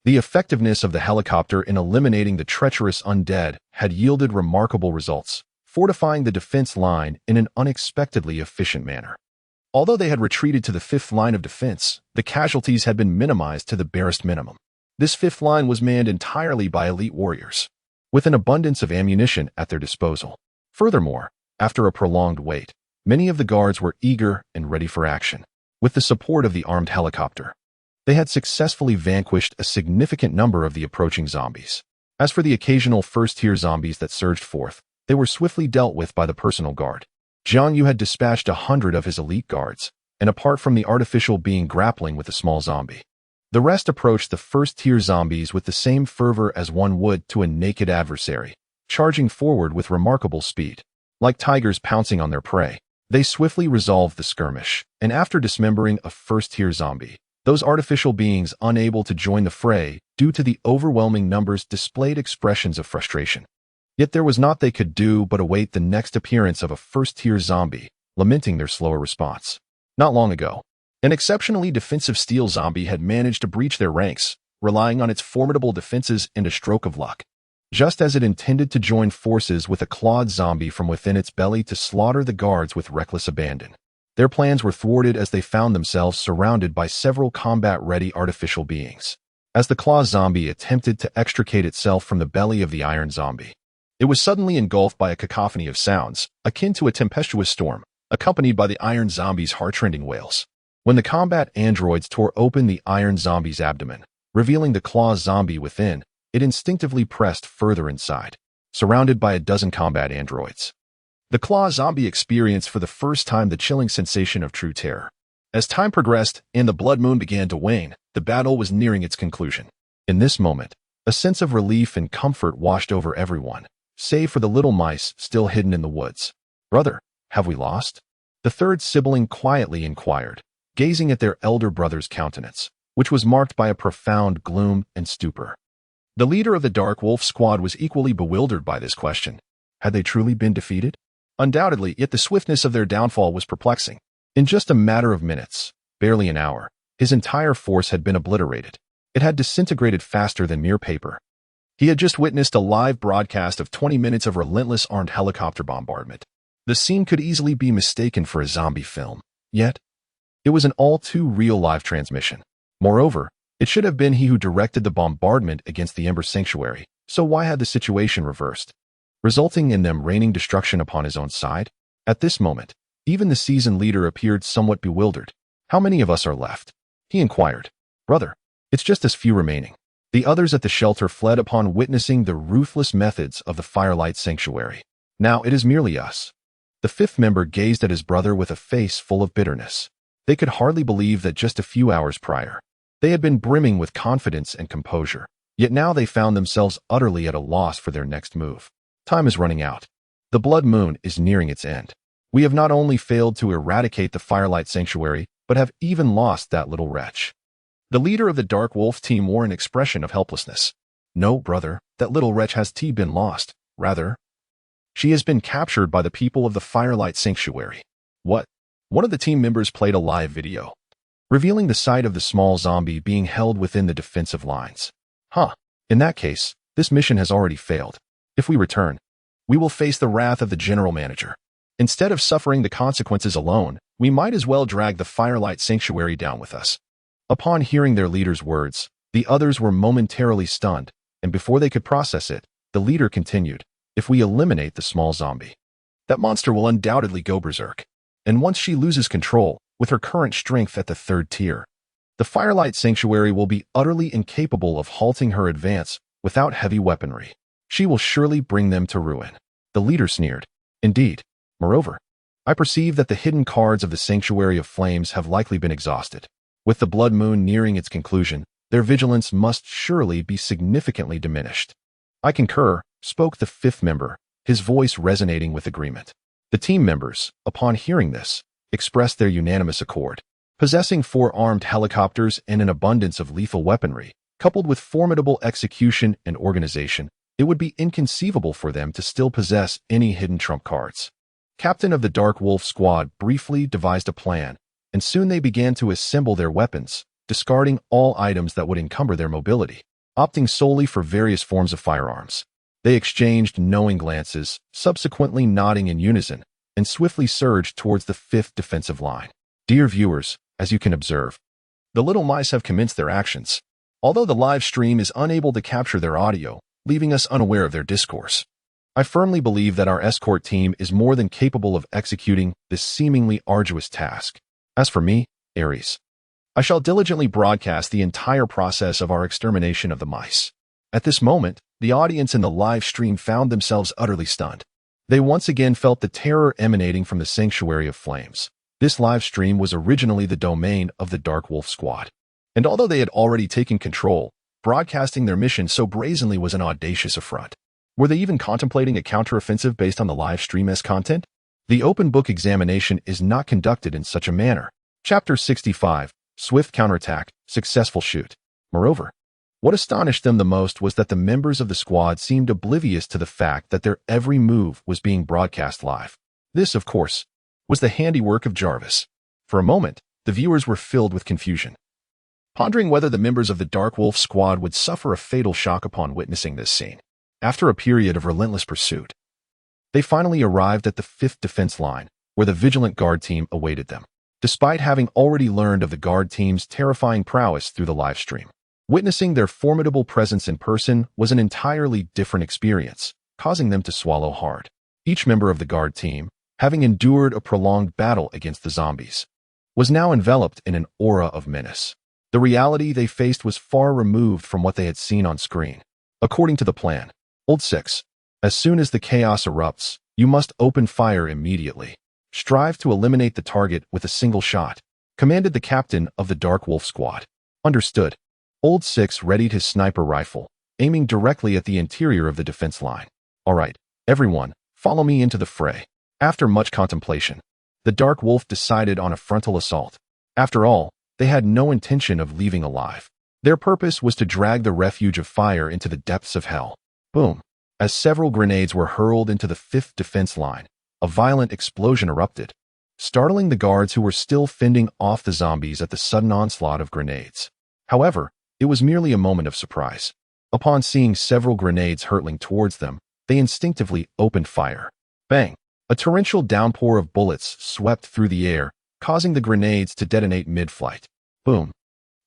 S1: The effectiveness of the helicopter in eliminating the treacherous undead had yielded remarkable results, fortifying the defense line in an unexpectedly efficient manner. Although they had retreated to the fifth line of defense, the casualties had been minimized to the barest minimum. This fifth line was manned entirely by elite warriors, with an abundance of ammunition at their disposal. Furthermore, after a prolonged wait, many of the guards were eager and ready for action. With the support of the armed helicopter, they had successfully vanquished a significant number of the approaching zombies. As for the occasional first-tier zombies that surged forth, they were swiftly dealt with by the personal guard. Jiang Yu had dispatched 100 of his elite guards, and apart from the artificial being grappling with a small zombie, the rest approached the first-tier zombies with the same fervor as one would to a naked adversary, charging forward with remarkable speed. Like tigers pouncing on their prey, they swiftly resolved the skirmish, and after dismembering a first-tier zombie, those artificial beings unable to join the fray due to the overwhelming numbers displayed expressions of frustration. Yet there was naught they could do but await the next appearance of a first-tier zombie, lamenting their slower response. Not long ago, an exceptionally defensive steel zombie had managed to breach their ranks, relying on its formidable defenses and a stroke of luck. Just as it intended to join forces with a clawed zombie from within its belly to slaughter the guards with reckless abandon, their plans were thwarted as they found themselves surrounded by several combat-ready artificial beings. As the claw zombie attempted to extricate itself from the belly of the iron zombie, it was suddenly engulfed by a cacophony of sounds, akin to a tempestuous storm, accompanied by the iron zombie's heart-rending wails. When the combat androids tore open the iron zombie's abdomen, revealing the claw zombie within, it instinctively pressed further inside, surrounded by a dozen combat androids. The claw zombie experienced for the first time the chilling sensation of true terror. As time progressed and the blood moon began to wane, the battle was nearing its conclusion. In this moment, a sense of relief and comfort washed over everyone, save for the little mice still hidden in the woods. "Brother, have we lost?" the third sibling quietly inquired, gazing at their elder brother's countenance, which was marked by a profound gloom and stupor. The leader of the Dark Wolf squad was equally bewildered by this question. Had they truly been defeated? Undoubtedly, yet the swiftness of their downfall was perplexing. In just a matter of minutes, barely an hour, his entire force had been obliterated. It had disintegrated faster than mere paper. He had just witnessed a live broadcast of 20 minutes of relentless armed helicopter bombardment. The scene could easily be mistaken for a zombie film, yet it was an all-too-real live transmission. Moreover, it should have been he who directed the bombardment against the Ember Sanctuary, so why had the situation reversed, resulting in them raining destruction upon his own side? At this moment, even the seasoned leader appeared somewhat bewildered. "How many of us are left?" he inquired. "Brother, it's just as few remaining." The others at the shelter fled upon witnessing the ruthless methods of the Firelight Sanctuary. "Now it is merely us." The fifth member gazed at his brother with a face full of bitterness. They could hardly believe that just a few hours prior, they had been brimming with confidence and composure, yet now they found themselves utterly at a loss for their next move. Time is running out. The blood moon is nearing its end. We have not only failed to eradicate the Firelight Sanctuary, but have even lost that little wretch. The leader of the Dark Wolf team wore an expression of helplessness. No, brother, that little wretch has been lost. Rather, she has been captured by the people of the Firelight Sanctuary. What? One of the team members played a live video, revealing the sight of the small zombie being held within the defensive lines. In that case, this mission has already failed. If we return, we will face the wrath of the general manager. Instead of suffering the consequences alone, we might as well drag the Firelight Sanctuary down with us. Upon hearing their leader's words, the others were momentarily stunned, and before they could process it, the leader continued, if we eliminate the small zombie, that monster will undoubtedly go berserk. And once she loses control, with her current strength at the third tier, the Firelight Sanctuary will be utterly incapable of halting her advance without heavy weaponry. She will surely bring them to ruin. The leader sneered. Indeed. Moreover, I perceive that the hidden cards of the Sanctuary of Flames have likely been exhausted. With the blood moon nearing its conclusion, their vigilance must surely be significantly diminished. I concur, spoke the fifth member, his voice resonating with agreement. The team members, upon hearing this, expressed their unanimous accord. Possessing 4 armed helicopters and an abundance of lethal weaponry, coupled with formidable execution and organization, it would be inconceivable for them to still possess any hidden trump cards. Captain of the Dark Wolf squad briefly devised a plan, and soon they began to assemble their weapons, discarding all items that would encumber their mobility, opting solely for various forms of firearms. They exchanged knowing glances, subsequently nodding in unison, and swiftly surged towards the 5th defensive line. Dear viewers, as you can observe, the little mice have commenced their actions, although the live stream is unable to capture their audio, leaving us unaware of their discourse. I firmly believe that our escort team is more than capable of executing this seemingly arduous task. As for me, Ares, I shall diligently broadcast the entire process of our extermination of the mice. At this moment, the audience in the live stream found themselves utterly stunned. They once again felt the terror emanating from the Sanctuary of Flames. This live stream was originally the domain of the Dark Wolf squad. And although they had already taken control, broadcasting their mission so brazenly was an audacious affront. Were they even contemplating a counteroffensive based on the live stream's content? The open book examination is not conducted in such a manner. Chapter 65, Swift Counterattack, Successful Shoot. Moreover, what astonished them the most was that the members of the squad seemed oblivious to the fact that their every move was being broadcast live. This, of course, was the handiwork of Jarvis. For a moment, the viewers were filled with confusion, pondering whether the members of the Dark Wolf squad would suffer a fatal shock upon witnessing this scene. After a period of relentless pursuit, they finally arrived at the 5th defense line, where the vigilant guard team awaited them. Despite having already learned of the guard team's terrifying prowess through the live stream, witnessing their formidable presence in person was an entirely different experience, causing them to swallow hard. Each member of the guard team, having endured a prolonged battle against the zombies, was now enveloped in an aura of menace. The reality they faced was far removed from what they had seen on screen. According to the plan, Old 6, as soon as the chaos erupts, you must open fire immediately. Strive to eliminate the target with a single shot, commanded the captain of the Dark Wolf squad. Understood. Old 6 readied his sniper rifle, aiming directly at the interior of the defense line. All right, everyone, follow me into the fray. After much contemplation, the Dark Wolf decided on a frontal assault. After all, they had no intention of leaving alive. Their purpose was to drag the refuge of fire into the depths of hell. Boom. As several grenades were hurled into the 5th defense line, a violent explosion erupted, startling the guards who were still fending off the zombies at the sudden onslaught of grenades. However, it was merely a moment of surprise. Upon seeing several grenades hurtling towards them, they instinctively opened fire. Bang! A torrential downpour of bullets swept through the air, causing the grenades to detonate mid-flight. Boom!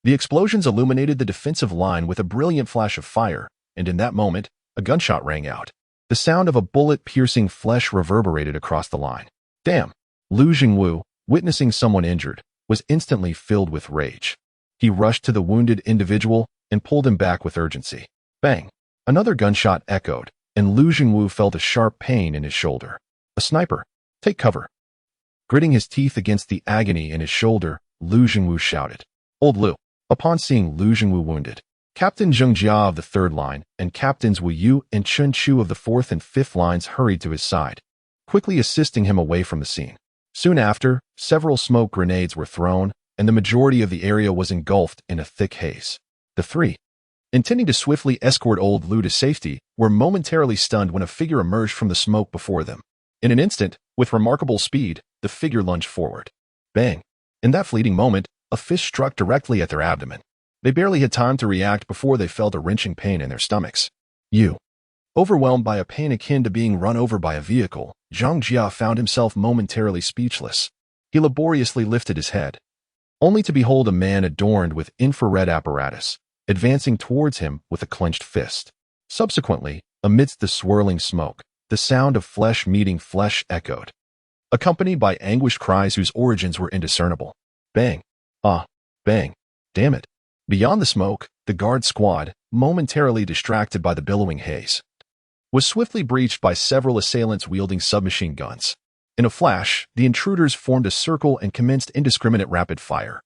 S1: The explosions illuminated the defensive line with a brilliant flash of fire, and in that moment, a gunshot rang out. The sound of a bullet piercing flesh reverberated across the line. Damn! Lu Jingwu, witnessing someone injured, was instantly filled with rage. He rushed to the wounded individual and pulled him back with urgency. Bang! Another gunshot echoed, and Lu Jingwu felt a sharp pain in his shoulder. A sniper! Take cover. Gritting his teeth against the agony in his shoulder, Lu Jingwu shouted. Old Lu. Upon seeing Lu Jingwu wounded, Captain Zheng Jia of the 3rd line and Captains Wu Yu and Chen Chu of the 4th and 5th lines hurried to his side, quickly assisting him away from the scene. Soon after, several smoke grenades were thrown, and the majority of the area was engulfed in a thick haze. The three, intending to swiftly escort old Lu to safety, were momentarily stunned when a figure emerged from the smoke before them. In an instant, with remarkable speed, the figure lunged forward. Bang! In that fleeting moment, a fist struck directly at their abdomen. They barely had time to react before they felt a wrenching pain in their stomachs. Overwhelmed by a pain akin to being run over by a vehicle, Zhang Jia found himself momentarily speechless. He laboriously lifted his head, only to behold a man adorned with infrared apparatus, advancing towards him with a clenched fist. Subsequently, amidst the swirling smoke, the sound of flesh meeting flesh echoed, accompanied by anguished cries whose origins were indiscernible. Bang! Ah! Bang! Damn it! Beyond the smoke, the guard squad, momentarily distracted by the billowing haze, was swiftly breached by several assailants wielding submachine guns. In a flash, the intruders formed a circle and commenced indiscriminate rapid fire,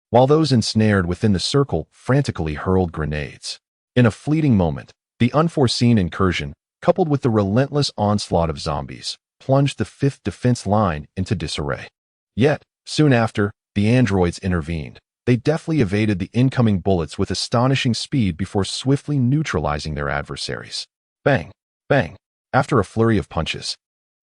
S1: while those ensnared within the circle frantically hurled grenades. In a fleeting moment, the unforeseen incursion, coupled with the relentless onslaught of zombies, plunged the 5th defense line into disarray. Yet, soon after, the androids intervened. They deftly evaded the incoming bullets with astonishing speed before swiftly neutralizing their adversaries. Bang! Bang! After a flurry of punches,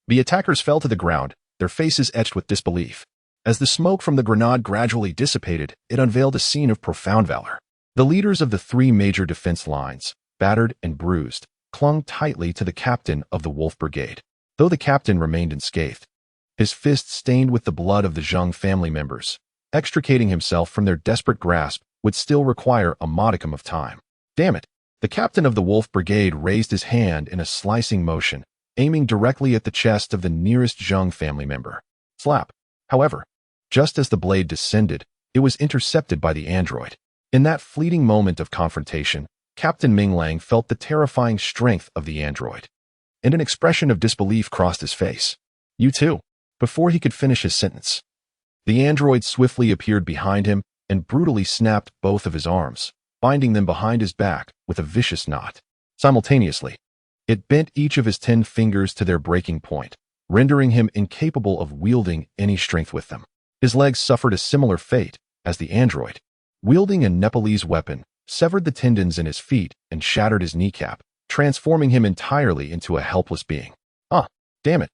S1: the attackers fell to the ground, their faces etched with disbelief. As the smoke from the grenade gradually dissipated, it unveiled a scene of profound valor. The leaders of the 3 major defense lines, battered and bruised, clung tightly to the captain of the Wolf Brigade. Though the captain remained unscathed, his fists stained with the blood of the Zheng family members, extricating himself from their desperate grasp would still require a modicum of time. Damn it! The captain of the Wolf Brigade raised his hand in a slicing motion, aiming directly at the chest of the nearest Zheng family member. Slap! However, just as the blade descended, it was intercepted by the android. In that fleeting moment of confrontation, Captain Minglang felt the terrifying strength of the android, and an expression of disbelief crossed his face. You too. Before he could finish his sentence, the android swiftly appeared behind him and brutally snapped both of his arms, binding them behind his back with a vicious knot. Simultaneously, it bent each of his 10 fingers to their breaking point, rendering him incapable of wielding any strength with them. His legs suffered a similar fate as the android, wielding a Nepalese weapon, severed the tendons in his feet and shattered his kneecap, transforming him entirely into a helpless being. Ah, damn it!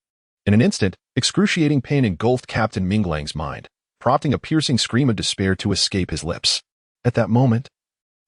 S1: In an instant, excruciating pain engulfed Captain Minglang's mind, prompting a piercing scream of despair to escape his lips. At that moment,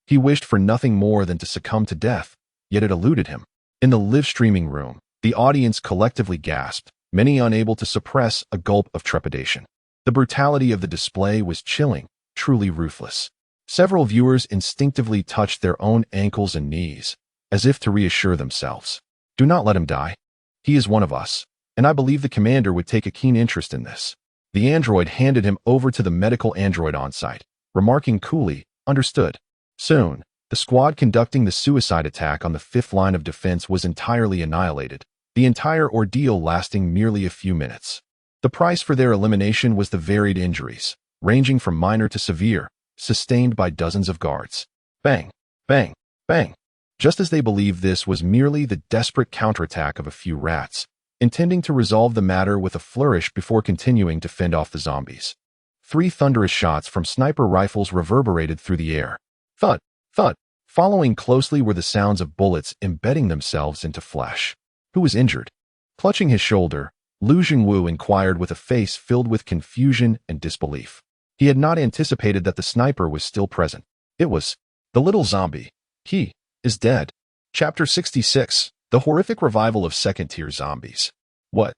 S1: he wished for nothing more than to succumb to death, yet it eluded him. In the live-streaming room, the audience collectively gasped, many unable to suppress a gulp of trepidation. The brutality of the display was chilling, truly ruthless. Several viewers instinctively touched their own ankles and knees, as if to reassure themselves. Do not let him die. He is one of us, and I believe the commander would take a keen interest in this. The android handed him over to the medical android on site, remarking coolly, understood. Soon, the squad conducting the suicide attack on the 5th line of defense was entirely annihilated, the entire ordeal lasting merely a few minutes. The price for their elimination was the varied injuries, ranging from minor to severe, sustained by dozens of guards. Bang! Bang! Bang! Just as they believed this was merely the desperate counterattack of a few rats, intending to resolve the matter with a flourish before continuing to fend off the zombies. 3 thunderous shots from sniper rifles reverberated through the air. Thud! Thud! Following closely were the sounds of bullets embedding themselves into flesh. Who was injured? Clutching his shoulder, Lu Jingwu inquired with a face filled with confusion and disbelief. He had not anticipated that the sniper was still present. It was the little zombie. He is dead. Chapter 66. The horrific revival of second-tier zombies. What?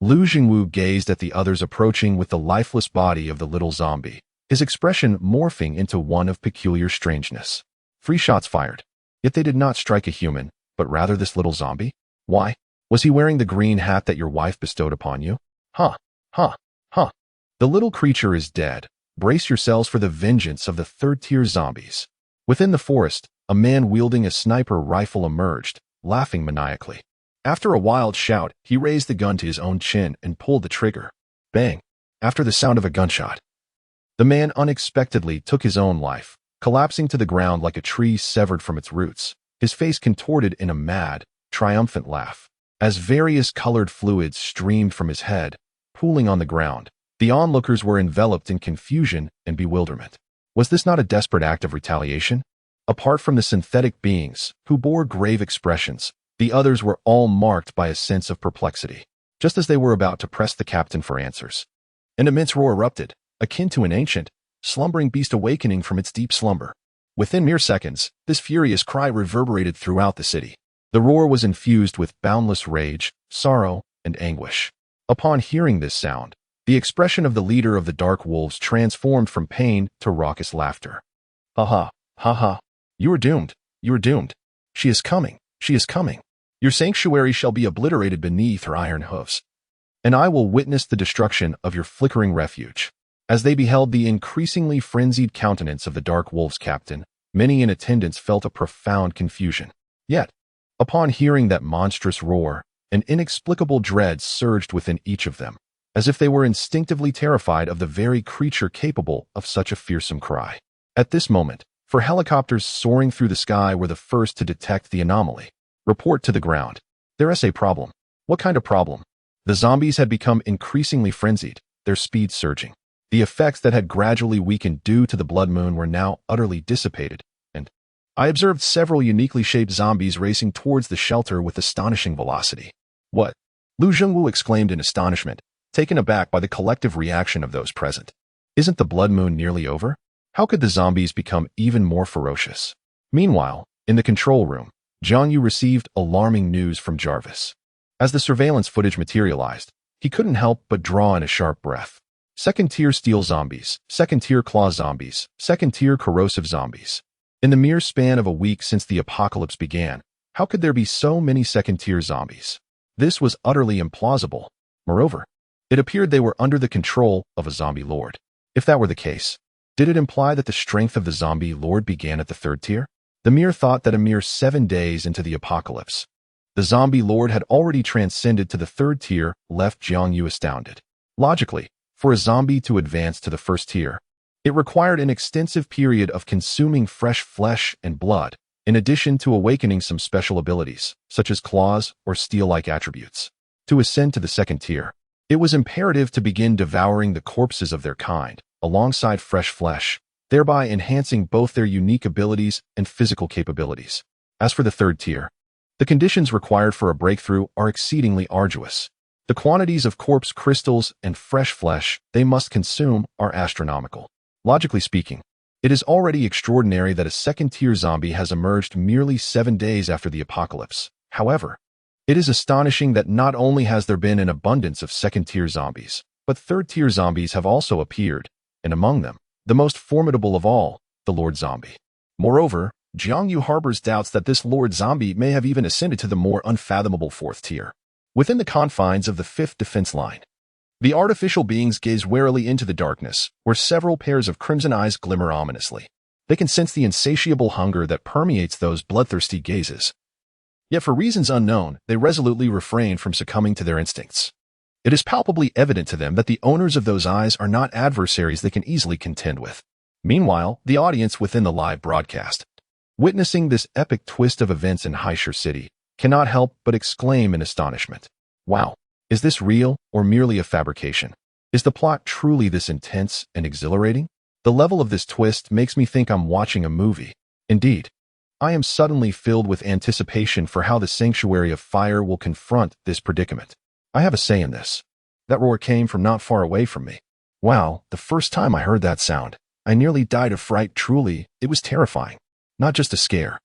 S1: Lu Jingwu gazed at the others approaching with the lifeless body of the little zombie, his expression morphing into one of peculiar strangeness. 3 shots fired. Yet they did not strike a human, but rather this little zombie? Why? Was he wearing the green hat that your wife bestowed upon you? Huh. Huh. Huh. The little creature is dead. Brace yourselves for the vengeance of the 3rd-tier zombies. Within the forest, a man wielding a sniper rifle emerged, laughing maniacally. After a wild shout, he raised the gun to his own chin and pulled the trigger. Bang! After the sound of a gunshot, the man unexpectedly took his own life, collapsing to the ground like a tree severed from its roots, his face contorted in a mad, triumphant laugh. As various colored fluids streamed from his head, pooling on the ground, the onlookers were enveloped in confusion and bewilderment. Was this not a desperate act of retaliation? Apart from the synthetic beings, who bore grave expressions, the others were all marked by a sense of perplexity. Just as they were about to press the captain for answers, an immense roar erupted, akin to an ancient, slumbering beast awakening from its deep slumber. Within mere seconds, this furious cry reverberated throughout the city. The roar was infused with boundless rage, sorrow, and anguish. Upon hearing this sound, the expression of the leader of the Dark Wolves transformed from pain to raucous laughter. Ha ha, ha ha. You are doomed, you are doomed. She is coming, she is coming. Your sanctuary shall be obliterated beneath her iron hooves, and I will witness the destruction of your flickering refuge. As they beheld the increasingly frenzied countenance of the Dark Wolves captain, many in attendance felt a profound confusion. Yet, upon hearing that monstrous roar, an inexplicable dread surged within each of them, as if they were instinctively terrified of the very creature capable of such a fearsome cry. At this moment, for helicopters soaring through the sky were the first to detect the anomaly. Report to the ground. There's a problem. What kind of problem? The zombies had become increasingly frenzied, their speed surging. The effects that had gradually weakened due to the blood moon were now utterly dissipated, and I observed several uniquely shaped zombies racing towards the shelter with astonishing velocity. What? Lu Zhengwu exclaimed in astonishment, taken aback by the collective reaction of those present. Isn't the blood moon nearly over? How could the zombies become even more ferocious? Meanwhile, in the control room, Jiang Yu received alarming news from Jarvis. As the surveillance footage materialized, he couldn't help but draw in a sharp breath. Second-tier steel zombies, second-tier claw zombies, second-tier corrosive zombies. In the mere span of a week since the apocalypse began, how could there be so many second-tier zombies? This was utterly implausible. Moreover, it appeared they were under the control of a zombie lord. If that were the case, did it imply that the strength of the zombie lord began at the third tier? The mere thought that a mere 7 days into the apocalypse, the zombie lord had already transcended to the third tier left Jiang Yu astounded. Logically, for a zombie to advance to the first tier, it required an extensive period of consuming fresh flesh and blood, in addition to awakening some special abilities, such as claws or steel-like attributes. To ascend to the second tier, it was imperative to begin devouring the corpses of their kind, alongside fresh flesh, thereby enhancing both their unique abilities and physical capabilities. As for the third tier, the conditions required for a breakthrough are exceedingly arduous. The quantities of corpse crystals and fresh flesh they must consume are astronomical. Logically speaking, it is already extraordinary that a second-tier zombie has emerged merely 7 days after the apocalypse. However, it is astonishing that not only has there been an abundance of second-tier zombies, but third-tier zombies have also appeared, and among them, the most formidable of all, the Lord Zombie. Moreover, Jiang Yu harbors doubts that this Lord Zombie may have even ascended to the more unfathomable fourth tier. Within the confines of the fifth defense line, the artificial beings gaze warily into the darkness, where several pairs of crimson eyes glimmer ominously. They can sense the insatiable hunger that permeates those bloodthirsty gazes. Yet for reasons unknown, they resolutely refrain from succumbing to their instincts. It is palpably evident to them that the owners of those eyes are not adversaries they can easily contend with. Meanwhile, the audience within the live broadcast, witnessing this epic twist of events in Haishur City, cannot help but exclaim in astonishment. Wow, is this real or merely a fabrication? Is the plot truly this intense and exhilarating? The level of this twist makes me think I'm watching a movie. Indeed, I am suddenly filled with anticipation for how the Sanctuary of Fire will confront this predicament. I have a say in this. That roar came from not far away from me. Wow, the first time I heard that sound, I nearly died of fright. Truly, it was terrifying. Not just a scare,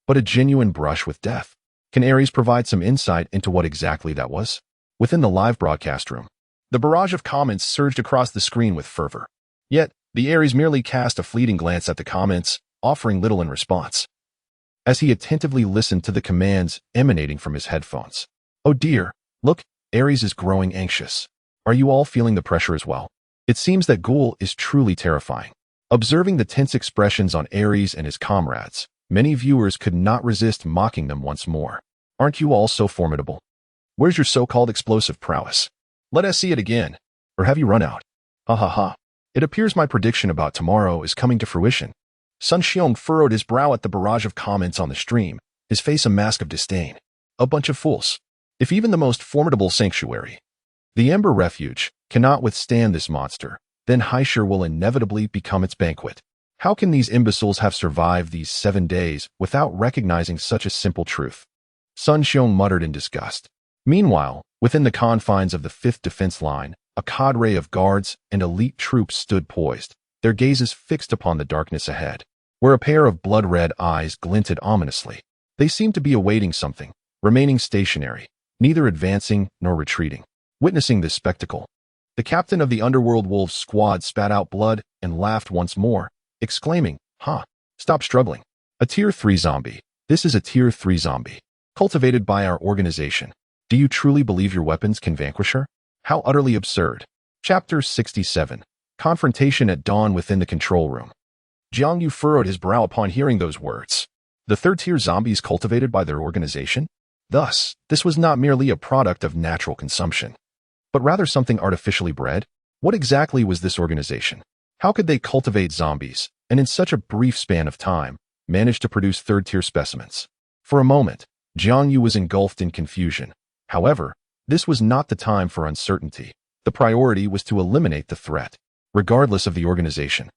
S1: but a genuine brush with death. Can Ares provide some insight into what exactly that was? Within the live broadcast room, the barrage of comments surged across the screen with fervor. Yet, the Ares merely cast a fleeting glance at the comments, offering little in response. As he attentively listened to the commands emanating from his headphones. Oh dear, look, Ares is growing anxious. Are you all feeling the pressure as well? It seems that Ghoul is truly terrifying. Observing the tense expressions on Ares and his comrades, many viewers could not resist mocking them once more. Aren't you all so formidable? Where's your so-called explosive prowess? Let us see it again. Or have you run out? Ha ha ha. It appears my prediction about tomorrow is coming to fruition. Sun Xiong furrowed his brow at the barrage of comments on the stream, his face a mask of disdain. A bunch of fools. If even the most formidable sanctuary, the Ember Refuge, cannot withstand this monster, then Haishur will inevitably become its banquet. How can these imbeciles have survived these 7 days without recognizing such a simple truth? Sun Xiong muttered in disgust. Meanwhile, within the confines of the 5th Defense Line, a cadre of guards and elite troops stood poised, their gazes fixed upon the darkness ahead, where a pair of blood-red eyes glinted ominously. They seemed to be awaiting something, remaining stationary, neither advancing nor retreating. Witnessing this spectacle, the captain of the Underworld Wolves squad spat out blood and laughed once more, exclaiming, "Ha! Stop struggling. A Tier 3 zombie. This is a Tier 3 zombie. Cultivated by our organization. Do you truly believe your weapons can vanquish her? How utterly absurd." Chapter 67. Confrontation at Dawn within the control room. Jiang Yu furrowed his brow upon hearing those words. The 3rd-tier zombies cultivated by their organization? Thus, this was not merely a product of natural consumption, but rather something artificially bred? What exactly was this organization? How could they cultivate zombies, and in such a brief span of time, manage to produce 3rd-tier specimens? For a moment, Jiang Yu was engulfed in confusion. However, this was not the time for uncertainty. The priority was to eliminate the threat, regardless of the organization.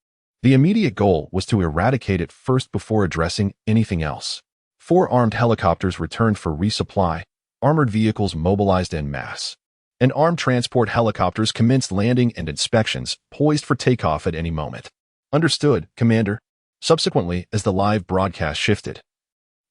S1: The immediate goal was to eradicate it first before addressing anything else. 4 armed helicopters returned for resupply, armored vehicles mobilized en masse, and armed transport helicopters commenced landing and inspections, poised for takeoff at any moment. Understood, Commander. Subsequently, as the live broadcast shifted,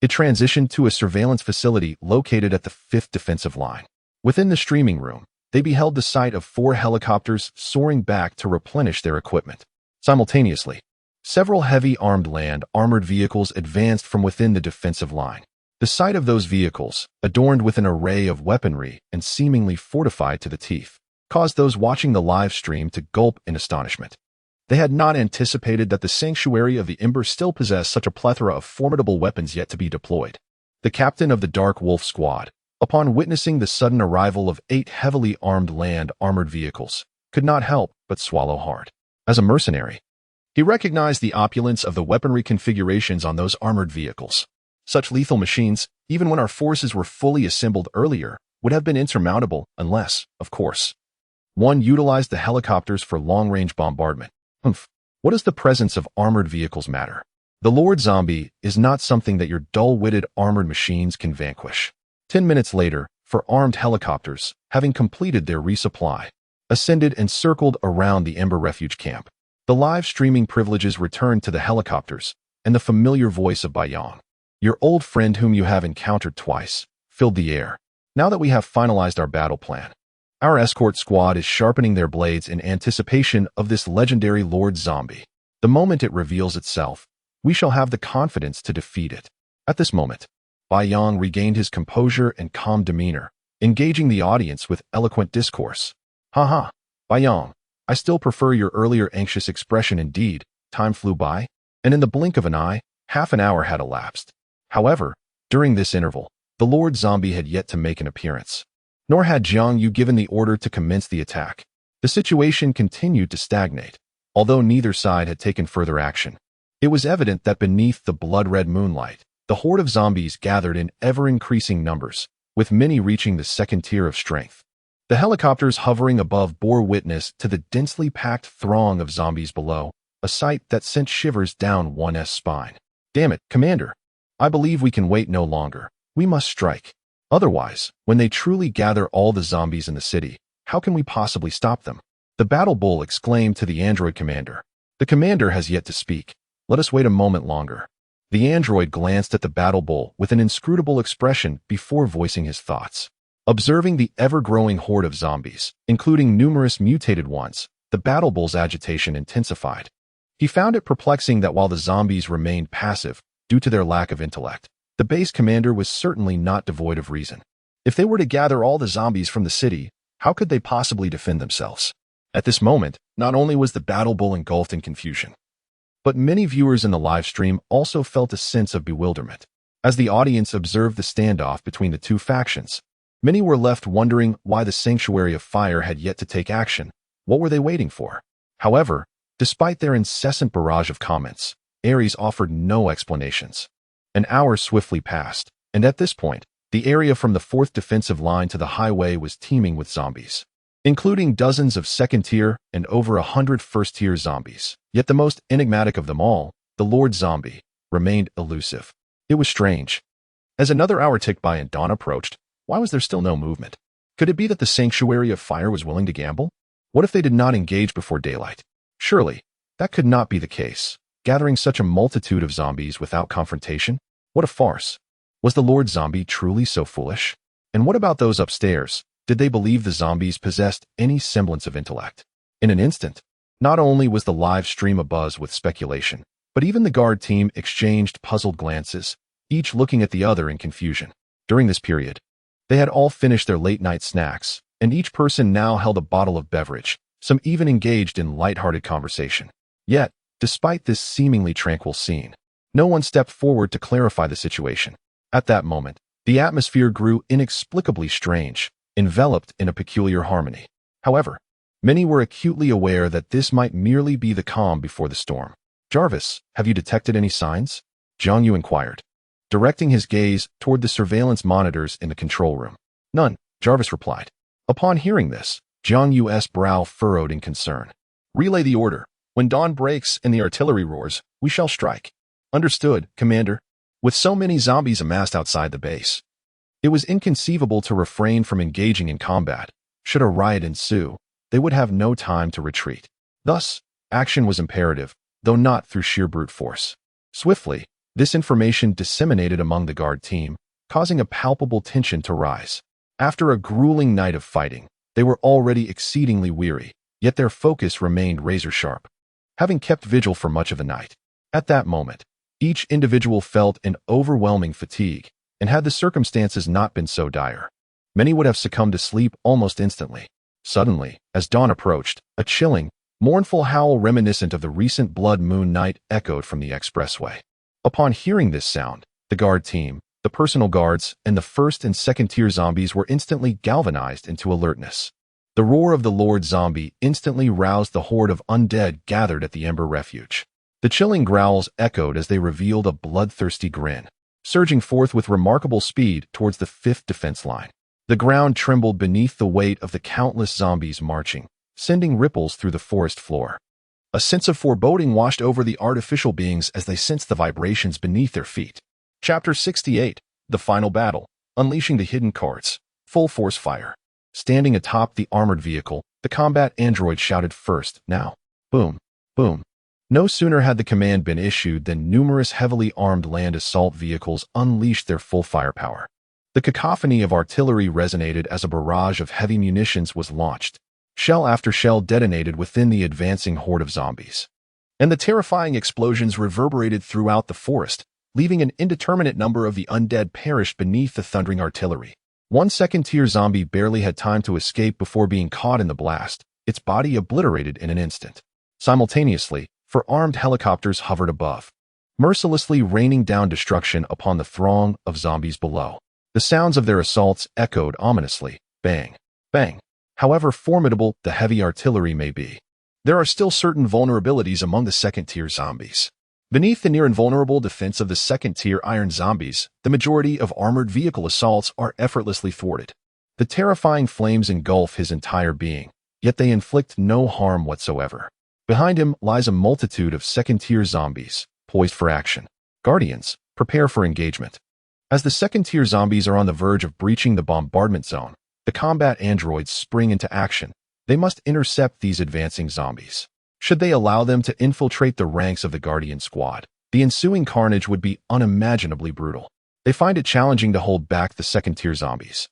S1: it transitioned to a surveillance facility located at the 5th Defensive Line. Within the streaming room, they beheld the sight of 4 helicopters soaring back to replenish their equipment. Simultaneously, several heavy armored vehicles advanced from within the defensive line. The sight of those vehicles, adorned with an array of weaponry and seemingly fortified to the teeth, caused those watching the live stream to gulp in astonishment. They had not anticipated that the sanctuary of the Ember still possessed such a plethora of formidable weapons yet to be deployed. The captain of the Dark Wolf squad, upon witnessing the sudden arrival of 8 heavily armed armored vehicles, could not help but swallow hard. As a mercenary, he recognized the opulence of the weaponry configurations on those armored vehicles. Such lethal machines, even when our forces were fully assembled earlier, would have been insurmountable unless, of course, one utilized the helicopters for long-range bombardment. What does the presence of armored vehicles matter? The Lord Zombie is not something that your dull-witted armored machines can vanquish. 10 minutes later, 4 armed helicopters, having completed their resupply, ascended and circled around the Ember Refuge camp. The live streaming privileges returned to the helicopters, and the familiar voice of Baiyang, your old friend whom you have encountered twice, filled the air. Now that we have finalized our battle plan, our escort squad is sharpening their blades in anticipation of this legendary Lord Zombie. The moment it reveals itself, we shall have the confidence to defeat it. At this moment, Baiyang regained his composure and calm demeanor, engaging the audience with eloquent discourse. Haha, Baiyang, I still prefer your earlier anxious expression indeed. Time flew by, and in the blink of an eye, half an hour had elapsed. However, during this interval, the Lord Zombie had yet to make an appearance. Nor had Jiang Yu given the order to commence the attack. The situation continued to stagnate, although neither side had taken further action. It was evident that beneath the blood-red moonlight, the horde of zombies gathered in ever-increasing numbers, with many reaching the 2nd tier of strength. The helicopters hovering above bore witness to the densely packed throng of zombies below, a sight that sent shivers down one's spine. Damn it, Commander. I believe we can wait no longer. We must strike. Otherwise, when they truly gather all the zombies in the city, how can we possibly stop them? The Battle Bull exclaimed to the android commander. The commander has yet to speak. Let us wait a moment longer. The android glanced at the Battle Bull with an inscrutable expression before voicing his thoughts. Observing the ever-growing horde of zombies, including numerous mutated ones, the Battle Bull's agitation intensified. He found it perplexing that while the zombies remained passive due to their lack of intellect, the base commander was certainly not devoid of reason. If they were to gather all the zombies from the city, how could they possibly defend themselves? At this moment, not only was the Battle Bull engulfed in confusion, but many viewers in the live stream also felt a sense of bewilderment. As the audience observed the standoff between the two factions, many were left wondering why the Sanctuary of Fire had yet to take action. What were they waiting for? However, despite their incessant barrage of comments, Ares offered no explanations. An hour swiftly passed, and at this point, the area from the 4th defensive line to the highway was teeming with zombies, including dozens of second-tier and over 100 first-tier zombies. Yet the most enigmatic of them all, the Lord Zombie, remained elusive. It was strange. As another hour ticked by and dawn approached, why was there still no movement? Could it be that the Sanctuary of Fire was willing to gamble? What if they did not engage before daylight? Surely, that could not be the case. Gathering such a multitude of zombies without confrontation? What a farce. Was the Lord Zombie truly so foolish? And what about those upstairs? Did they believe the zombies possessed any semblance of intellect? In an instant, not only was the live stream abuzz with speculation, but even the guard team exchanged puzzled glances, each looking at the other in confusion. During this period, they had all finished their late-night snacks, and each person now held a bottle of beverage, some even engaged in light-hearted conversation. Yet, despite this seemingly tranquil scene, no one stepped forward to clarify the situation. At that moment, the atmosphere grew inexplicably strange, enveloped in a peculiar harmony. However, many were acutely aware that this might merely be the calm before the storm. "Jarvis, have you detected any signs?" Jiang Yu inquired, directing his gaze toward the surveillance monitors in the control room. "None," Jarvis replied. Upon hearing this, Jiang Yu's brow furrowed in concern. "Relay the order. When dawn breaks and the artillery roars, we shall strike." "Understood, Commander." With so many zombies amassed outside the base, it was inconceivable to refrain from engaging in combat. Should a riot ensue, they would have no time to retreat. Thus, action was imperative, though not through sheer brute force. Swiftly, this information disseminated among the guard team, causing a palpable tension to rise. After a grueling night of fighting, they were already exceedingly weary, yet their focus remained razor-sharp, having kept vigil for much of the night. At that moment, each individual felt an overwhelming fatigue, and had the circumstances not been so dire, many would have succumbed to sleep almost instantly. Suddenly, as dawn approached, a chilling, mournful howl reminiscent of the recent blood moon night echoed from the expressway. Upon hearing this sound, the guard team, the personal guards, and the first and second-tier zombies were instantly galvanized into alertness. The roar of the Lord Zombie instantly roused the horde of undead gathered at the Ember Refuge. The chilling growls echoed as they revealed a bloodthirsty grin, surging forth with remarkable speed towards the 5th defense line. The ground trembled beneath the weight of the countless zombies marching, sending ripples through the forest floor. A sense of foreboding washed over the artificial beings as they sensed the vibrations beneath their feet. Chapter 68, The Final Battle, Unleashing the Hidden Cards, Full Force Fire. Standing atop the armored vehicle, the combat android shouted first, "Now!" Boom, boom. No sooner had the command been issued than numerous heavily armed land assault vehicles unleashed their full firepower. The cacophony of artillery resonated as a barrage of heavy munitions was launched. Shell after shell detonated within the advancing horde of zombies, and the terrifying explosions reverberated throughout the forest, leaving an indeterminate number of the undead perished beneath the thundering artillery. One second-tier zombie barely had time to escape before being caught in the blast, its body obliterated in an instant. Simultaneously, four armed helicopters hovered above, mercilessly raining down destruction upon the throng of zombies below. The sounds of their assaults echoed ominously, bang, bang. However formidable the heavy artillery may be, there are still certain vulnerabilities among the second-tier zombies. Beneath the near-invulnerable defense of the second-tier iron zombies, the majority of armored vehicle assaults are effortlessly thwarted. The terrifying flames engulf his entire being, yet they inflict no harm whatsoever. Behind him lies a multitude of second-tier zombies, poised for action. Guardians, prepare for engagement. As the second-tier zombies are on the verge of breaching the bombardment zone, the combat androids spring into action. They must intercept these advancing zombies. Should they allow them to infiltrate the ranks of the Guardian squad, the ensuing carnage would be unimaginably brutal. They find it challenging to hold back the second-tier zombies,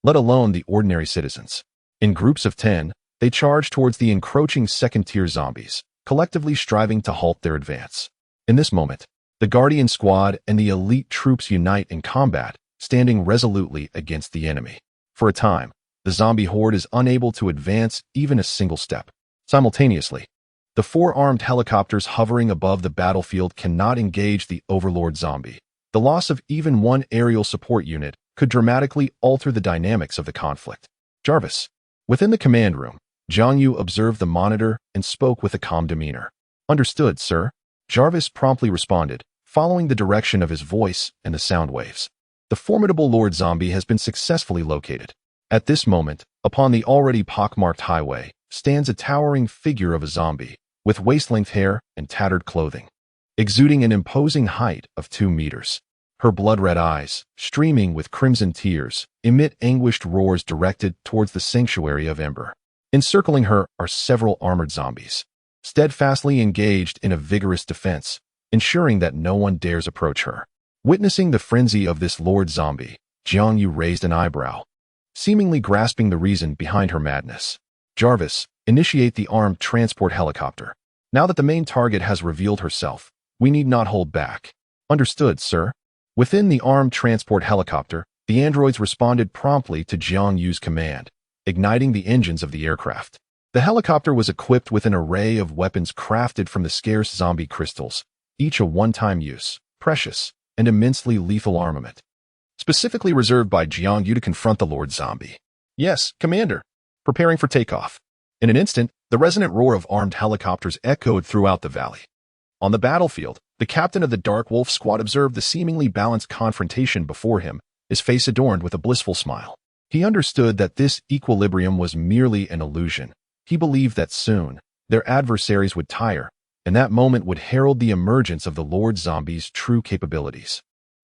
S1: let alone the ordinary citizens. In groups of 10, they charge towards the encroaching second-tier zombies, collectively striving to halt their advance. In this moment, the Guardian squad and the elite troops unite in combat, standing resolutely against the enemy. For a time, the zombie horde is unable to advance even a single step. Simultaneously, the four armed helicopters hovering above the battlefield cannot engage the overlord zombie. The The loss of even one aerial support unit could dramatically alter the dynamics of the conflict. Jarvis. Within the command room, Jiang Yu observed the monitor and spoke with a calm demeanor. Understood, sir. Jarvis promptly responded, following the direction of his voice and the sound waves. The formidable Lord Zombie has been successfully located. At this moment, upon the already pockmarked highway, stands a towering figure of a zombie, with waist-length hair and tattered clothing, exuding an imposing height of 2 meters. Her blood-red eyes, streaming with crimson tears, emit anguished roars directed towards the sanctuary of Ember. Encircling her are several armored zombies, steadfastly engaged in a vigorous defense, ensuring that no one dares approach her. Witnessing the frenzy of this Lord Zombie, Jiang Yu raised an eyebrow, seemingly grasping the reason behind her madness. Jarvis, initiate the armed transport helicopter. Now that the main target has revealed herself, we need not hold back. Understood, sir. Within the armed transport helicopter, the androids responded promptly to Jiang Yu's command, igniting the engines of the aircraft. The helicopter was equipped with an array of weapons crafted from the scarce zombie crystals, each a one-time use, precious, and immensely lethal armament, specifically reserved by Jiang Yu to confront the Lord Zombie. Yes, Commander. Preparing for takeoff. In an instant, the resonant roar of armed helicopters echoed throughout the valley. On the battlefield, the captain of the Dark Wolf squad observed the seemingly balanced confrontation before him, his face adorned with a blissful smile. He understood that this equilibrium was merely an illusion. He believed that soon, their adversaries would tire, and that moment would herald the emergence of the Lord Zombie's true capabilities.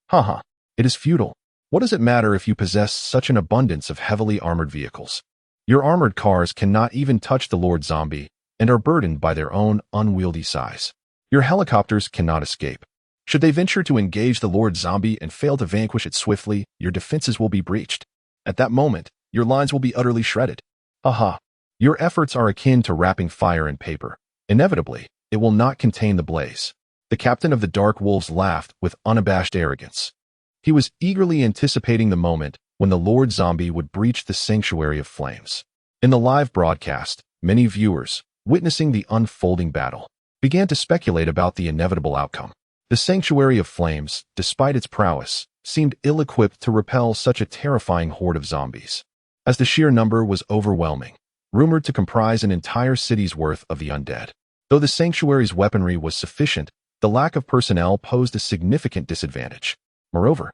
S1: Haha, it is futile. What does it matter if you possess such an abundance of heavily armored vehicles? Your armored cars cannot even touch the Lord Zombie and are burdened by their own unwieldy size. Your helicopters cannot escape. Should they venture to engage the Lord Zombie and fail to vanquish it swiftly, your defenses will be breached. At that moment, your lines will be utterly shredded. Haha, your efforts are akin to wrapping fire in paper. Inevitably, it will not contain the blaze. The captain of the Dark Wolves laughed with unabashed arrogance. He was eagerly anticipating the moment when the Lord Zombie would breach the sanctuary of flames. In the live broadcast, many viewers, witnessing the unfolding battle, began to speculate about the inevitable outcome. The sanctuary of flames, despite its prowess, seemed ill-equipped to repel such a terrifying horde of zombies, as the sheer number was overwhelming, rumored to comprise an entire city's worth of the undead. Though the sanctuary's weaponry was sufficient, the lack of personnel posed a significant disadvantage. Moreover,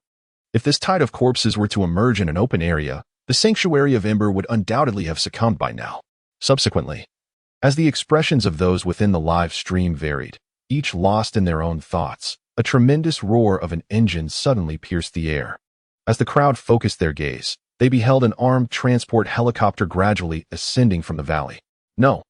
S1: if this tide of corpses were to emerge in an open area, the sanctuary of Ember would undoubtedly have succumbed by now. Subsequently, as the expressions of those within the live stream varied, each lost in their own thoughts, a tremendous roar of an engine suddenly pierced the air. As the crowd focused their gaze, they beheld an armed transport helicopter gradually ascending from the valley. No,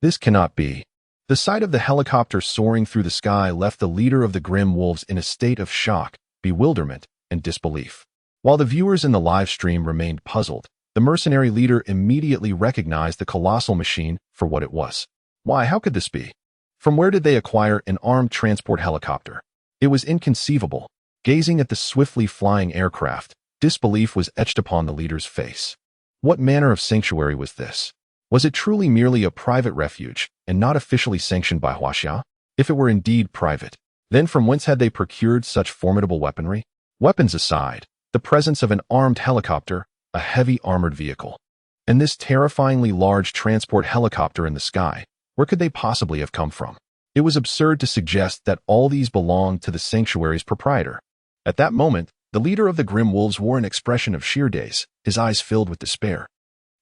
S1: this cannot be. The sight of the helicopter soaring through the sky left the leader of the Grim Wolves in a state of shock, bewilderment, and disbelief. While the viewers in the live stream remained puzzled, the mercenary leader immediately recognized the colossal machine for what it was. Why, how could this be? From where did they acquire an armed transport helicopter? It was inconceivable. Gazing at the swiftly flying aircraft, disbelief was etched upon the leader's face. What manner of sanctuary was this? Was it truly merely a private refuge, and not officially sanctioned by Huaxia? If it were indeed private, then from whence had they procured such formidable weaponry? Weapons aside, the presence of an armed helicopter, a heavy armored vehicle, and this terrifyingly large transport helicopter in the sky, where could they possibly have come from? It was absurd to suggest that all these belonged to the sanctuary's proprietor. At that moment, the leader of the Grim Wolves wore an expression of sheer daze, his eyes filled with despair.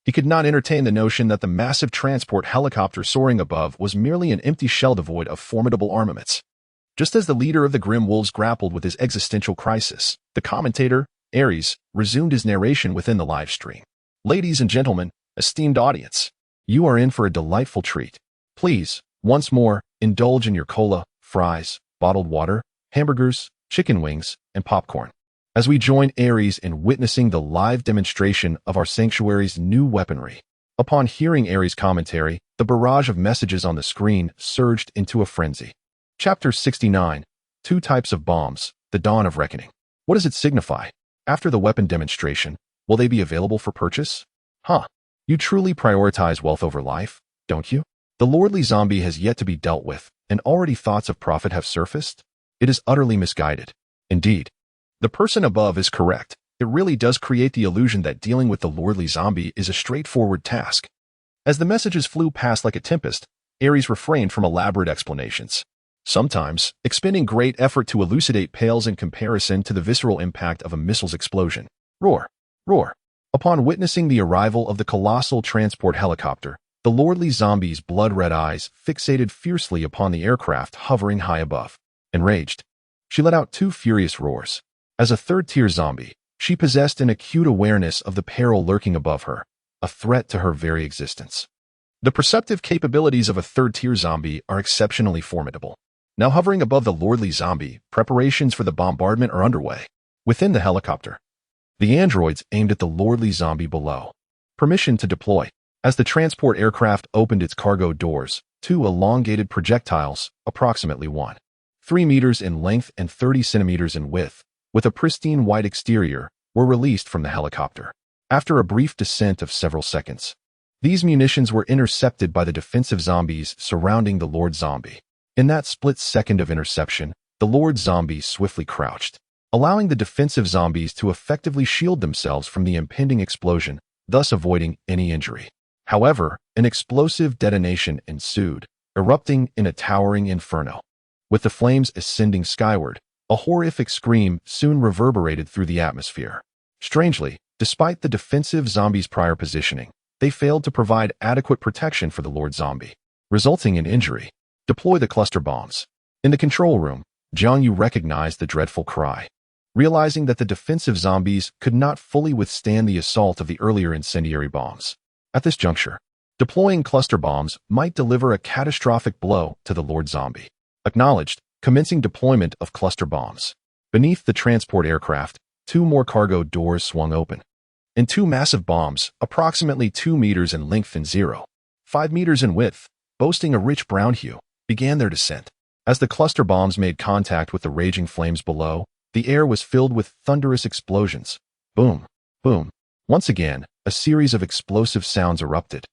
S1: He could not entertain the notion that the massive transport helicopter soaring above was merely an empty shell devoid of formidable armaments. Just as the leader of the Grim Wolves grappled with his existential crisis, the commentator, Ares, resumed his narration within the live stream. Ladies and gentlemen, esteemed audience, you are in for a delightful treat. Please, once more, indulge in your cola, fries, bottled water, hamburgers, chicken wings, and popcorn, as we join Ares in witnessing the live demonstration of our sanctuary's new weaponry. Upon hearing Ares' commentary, the barrage of messages on the screen surged into a frenzy. Chapter 69, Two Types of Bombs, The Dawn of Reckoning. What does it signify? After the weapon demonstration, will they be available for purchase? Huh. You truly prioritize wealth over life, don't you? The lordly zombie has yet to be dealt with, and already thoughts of profit have surfaced? It is utterly misguided. Indeed, The person above is correct. It really does create the illusion that dealing with the lordly zombie is a straightforward task. As the messages flew past like a tempest, Ares refrained from elaborate explanations. Sometimes, expending great effort to elucidate pales in comparison to the visceral impact of a missile's explosion. Roar! Roar! Upon witnessing the arrival of the colossal transport helicopter, the lordly zombie's blood-red eyes fixated fiercely upon the aircraft hovering high above. Enraged, she let out two furious roars. As a third-tier zombie, she possessed an acute awareness of the peril lurking above her, a threat to her very existence. The perceptive capabilities of a third-tier zombie are exceptionally formidable. Now hovering above the lordly zombie, preparations for the bombardment are underway. Within the helicopter, the androids aimed at the lordly zombie below. Permission to deploy. As the transport aircraft opened its cargo doors, two elongated projectiles, approximately 1.3 meters in length and 30 centimeters in width, with a pristine white exterior, were released from the helicopter. After a brief descent of several seconds, these munitions were intercepted by the defensive zombies surrounding the Lord Zombie. In that split second of interception, the Lord Zombie swiftly crouched, allowing the defensive zombies to effectively shield themselves from the impending explosion, thus avoiding any injury. However, an explosive detonation ensued, erupting in a towering inferno. With the flames ascending skyward, a horrific scream soon reverberated through the atmosphere. Strangely, despite the defensive zombies' prior positioning, they failed to provide adequate protection for the Lord Zombie, resulting in injury. Deploy the cluster bombs. In the control room, Jiang Yu recognized the dreadful cry. Realizing that the defensive zombies could not fully withstand the assault of the earlier incendiary bombs. At this juncture, deploying cluster bombs might deliver a catastrophic blow to the Lord Zombie. Acknowledged, commencing deployment of cluster bombs. Beneath the transport aircraft, two more cargo doors swung open. And two massive bombs, approximately 2 meters in length and 0.5 meters in width, boasting a rich brown hue, began their descent. As the cluster bombs made contact with the raging flames below, the air was filled with thunderous explosions. Boom, boom. Once again, a series of explosive sounds erupted,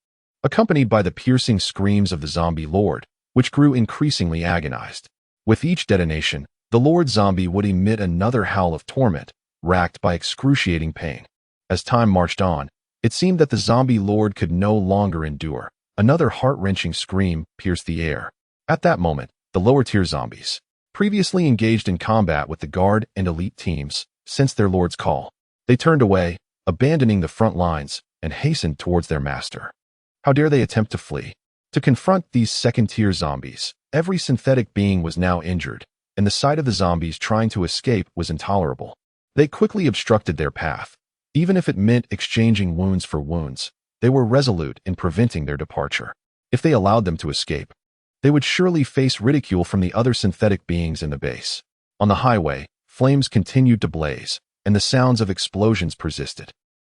S1: accompanied by the piercing screams of the zombie lord, which grew increasingly agonized. With each detonation, the Lord Zombie would emit another howl of torment, racked by excruciating pain. As time marched on, it seemed that the zombie lord could no longer endure. Another heart-wrenching scream pierced the air. At that moment, the lower-tier zombies, previously engaged in combat with the guard and elite teams, sensed their lord's call. They turned away, abandoning the front lines, and hastened towards their master. How dare they attempt to flee? To confront these second-tier zombies, every synthetic being was now injured, and the sight of the zombies trying to escape was intolerable. They quickly obstructed their path. Even if it meant exchanging wounds for wounds, they were resolute in preventing their departure. If they allowed them to escape, they would surely face ridicule from the other synthetic beings in the base. On the highway, flames continued to blaze, and the sounds of explosions persisted.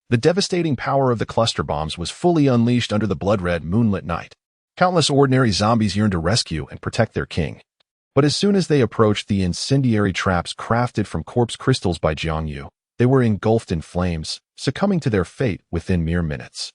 S1: The devastating power of the cluster bombs was fully unleashed under the blood-red moonlit night. Countless ordinary zombies yearned to rescue and protect their king. But as soon as they approached the incendiary traps crafted from corpse crystals by Jiang Yu, they were engulfed in flames, succumbing to their fate within mere minutes,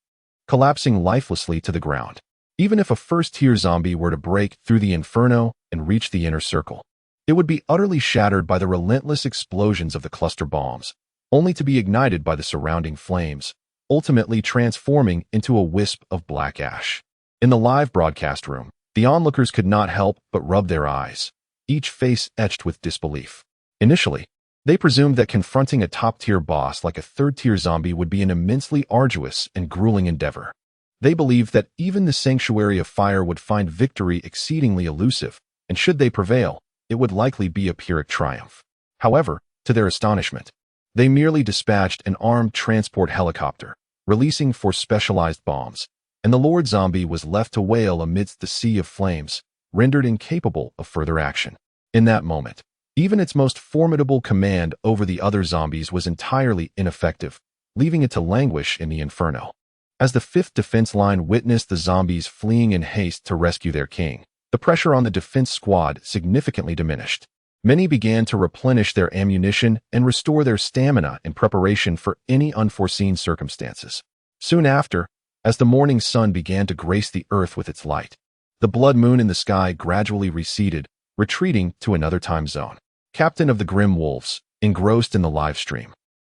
S1: collapsing lifelessly to the ground. Even if a first-tier zombie were to break through the inferno and reach the inner circle, it would be utterly shattered by the relentless explosions of the cluster bombs, only to be ignited by the surrounding flames, ultimately transforming into a wisp of black ash. In the live broadcast room, the onlookers could not help but rub their eyes, each face etched with disbelief. Initially, they presumed that confronting a top-tier boss like a third-tier zombie would be an immensely arduous and grueling endeavor. They believed that even the Sanctuary of Fire would find victory exceedingly elusive, and should they prevail, it would likely be a Pyrrhic triumph. However, to their astonishment, they merely dispatched an armed transport helicopter, releasing 4 specialized bombs, and the Lord Zombie was left to wail amidst the sea of flames, rendered incapable of further action. In that moment, even its most formidable command over the other zombies was entirely ineffective, leaving it to languish in the inferno. As the 5th defense line witnessed the zombies fleeing in haste to rescue their king, the pressure on the defense squad significantly diminished. Many began to replenish their ammunition and restore their stamina in preparation for any unforeseen circumstances. Soon after, as the morning sun began to grace the earth with its light, the blood moon in the sky gradually receded, retreating to another time zone. Captain of the Grim Wolves, engrossed in the live stream,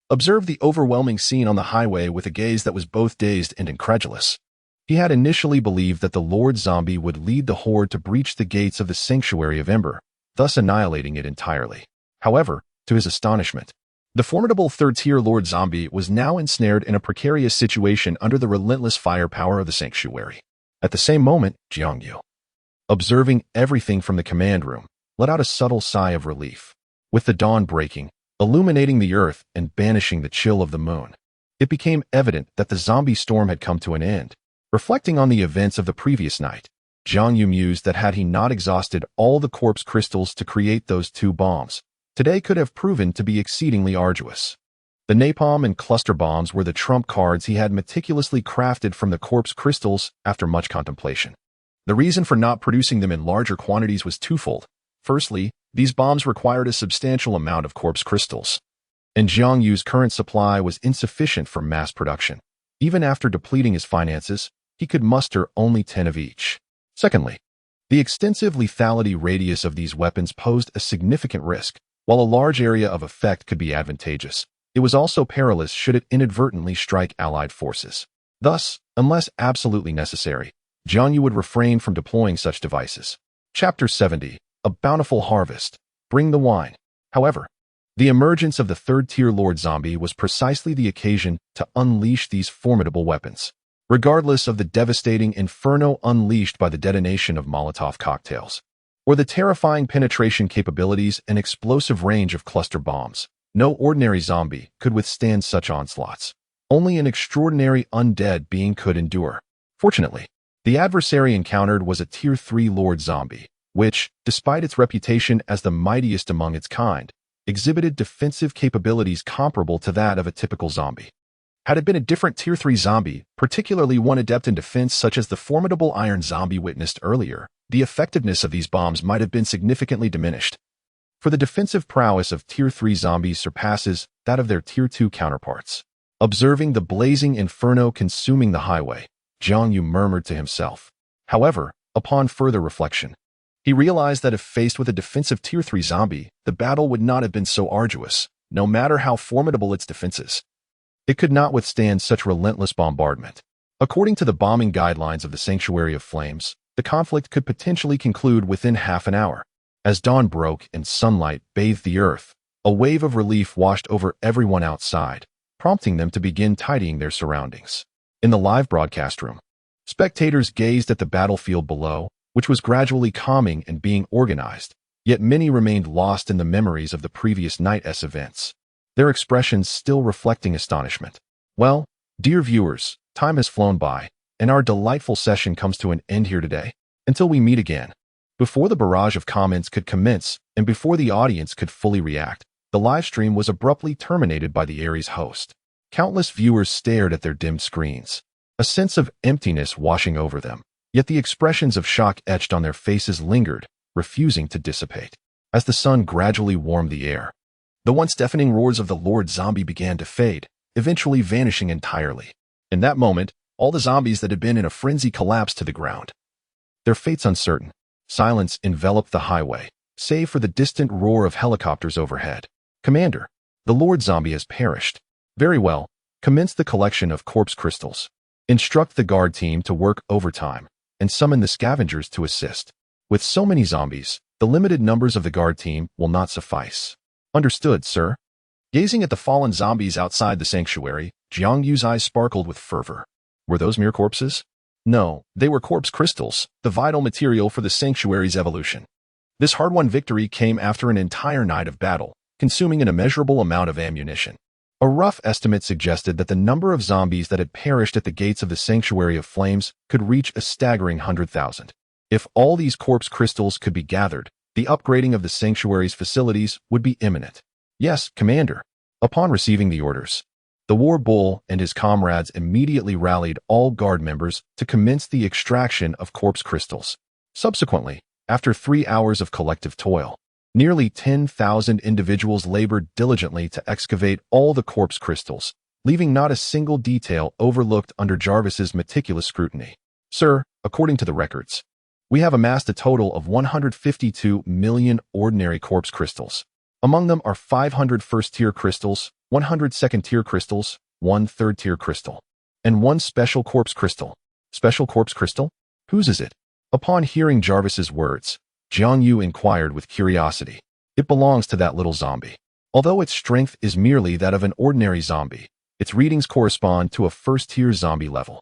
S1: observed the overwhelming scene on the highway with a gaze that was both dazed and incredulous. He had initially believed that the Lord Zombie would lead the horde to breach the gates of the Sanctuary of Ember, thus annihilating it entirely. However, to his astonishment, the formidable third-tier Lord Zombie was now ensnared in a precarious situation under the relentless firepower of the Sanctuary. At the same moment, Jiang Yu, observing everything from the command room, let out a subtle sigh of relief. With the dawn breaking, illuminating the earth and banishing the chill of the moon, it became evident that the zombie storm had come to an end. Reflecting on the events of the previous night, Jiang Yu mused that had he not exhausted all the corpse crystals to create those 2 bombs, today could have proven to be exceedingly arduous. The napalm and cluster bombs were the trump cards he had meticulously crafted from the corpse crystals after much contemplation. The reason for not producing them in larger quantities was twofold. Firstly, these bombs required a substantial amount of corpse crystals, and Jiang Yu's current supply was insufficient for mass production. Even after depleting his finances, he could muster only 10 of each. Secondly, the extensive lethality radius of these weapons posed a significant risk. While a large area of effect could be advantageous, it was also perilous should it inadvertently strike Allied forces. Thus, unless absolutely necessary, Jiang Yu would refrain from deploying such devices. Chapter 70. A Bountiful Harvest. Bring the wine. However, the emergence of the third-tier Lord Zombie was precisely the occasion to unleash these formidable weapons. Regardless of the devastating inferno unleashed by the detonation of Molotov cocktails, or the terrifying penetration capabilities and explosive range of cluster bombs, no ordinary zombie could withstand such onslaughts. Only an extraordinary undead being could endure. Fortunately, the adversary encountered was a Tier 3 Lord Zombie, which, despite its reputation as the mightiest among its kind, exhibited defensive capabilities comparable to that of a typical zombie. Had it been a different Tier 3 zombie, particularly one adept in defense such as the formidable Iron Zombie witnessed earlier, the effectiveness of these bombs might have been significantly diminished. For the defensive prowess of Tier 3 zombies surpasses that of their Tier 2 counterparts. Observing the blazing inferno consuming the highway, Jiang Yu murmured to himself. However, upon further reflection, he realized that if faced with a defensive Tier 3 zombie, the battle would not have been so arduous, no matter how formidable its defenses. It could not withstand such relentless bombardment. According to the bombing guidelines of the Sanctuary of Flames, the conflict could potentially conclude within half an hour. As dawn broke and sunlight bathed the earth, a wave of relief washed over everyone outside, prompting them to begin tidying their surroundings. In the live broadcast room, spectators gazed at the battlefield below, which was gradually calming and being organized, yet many remained lost in the memories of the previous night's events, their expressions still reflecting astonishment. Well, dear viewers, time has flown by, and our delightful session comes to an end here today. Until we meet again. Before the barrage of comments could commence, and before the audience could fully react, the live stream was abruptly terminated by the Aries host. Countless viewers stared at their dimmed screens, a sense of emptiness washing over them, yet the expressions of shock etched on their faces lingered, refusing to dissipate. As the sun gradually warmed the air, the once deafening roars of the Lord Zombie began to fade, eventually vanishing entirely. In that moment, all the zombies that had been in a frenzy collapsed to the ground. Their fates uncertain, silence enveloped the highway, save for the distant roar of helicopters overhead. Commander, the Lord Zombie has perished. Very well, commence the collection of corpse crystals. Instruct the guard team to work overtime, and summon the scavengers to assist. With so many zombies, the limited numbers of the guard team will not suffice. Understood, sir. Gazing at the fallen zombies outside the sanctuary, Jiang Yu's eyes sparkled with fervor. Were those mere corpses? No, they were corpse crystals, the vital material for the sanctuary's evolution. This hard-won victory came after an entire night of battle, consuming an immeasurable amount of ammunition. A rough estimate suggested that the number of zombies that had perished at the gates of the Sanctuary of Flames could reach a staggering 100,000. If all these corpse crystals could be gathered, the upgrading of the sanctuary's facilities would be imminent. Yes, Commander. Upon receiving the orders, the War Bull and his comrades immediately rallied all guard members to commence the extraction of corpse crystals. Subsequently, after 3 hours of collective toil, nearly 10,000 individuals labored diligently to excavate all the corpse crystals, leaving not a single detail overlooked under Jarvis's meticulous scrutiny. Sir, according to the records, we have amassed a total of 152 million ordinary corpse crystals. Among them are 500 first-tier crystals, 100 second-tier crystals, 1 third-tier crystal, and 1 special corpse crystal. Special corpse crystal? Whose is it? Upon hearing Jarvis's words, Jiang Yu inquired with curiosity. It belongs to that little zombie. Although its strength is merely that of an ordinary zombie, its readings correspond to a first-tier zombie level.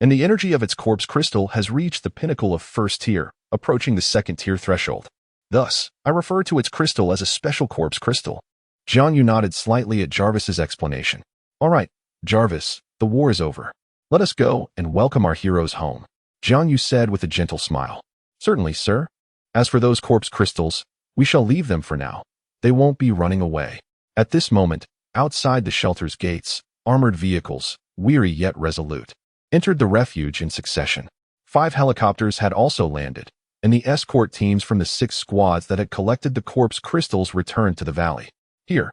S1: And the energy of its corpse crystal has reached the pinnacle of first tier, approaching the second-tier threshold. Thus, I refer to its crystal as a special corpse crystal. Jiang Yu nodded slightly at Jarvis's explanation. All right, Jarvis, the war is over. Let us go and welcome our heroes home, Jiang Yu said with a gentle smile. Certainly, sir. As for those corpse crystals, we shall leave them for now. They won't be running away. At this moment, outside the shelter's gates, armored vehicles, weary yet resolute, entered the refuge in succession. 5 helicopters had also landed, and the escort teams from the 6 squads that had collected the corpse crystals returned to the valley. Here,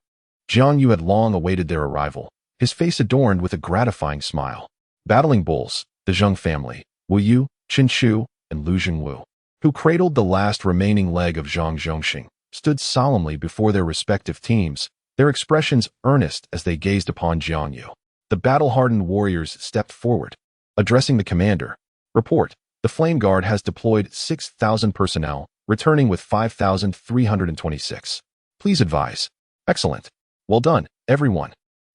S1: Jiang Yu had long awaited their arrival, his face adorned with a gratifying smile. Battling bulls, the Zheng family, Wu Yu, Qin Shu, and Lu Jingwu, who cradled the last remaining leg of Zhang Zhongxing, stood solemnly before their respective teams, their expressions earnest as they gazed upon Jiang Yu. The battle-hardened warriors stepped forward. Addressing the commander, report, the Flame Guard has deployed 6,000 personnel, returning with 5,326. Please advise. Excellent. Well done, everyone.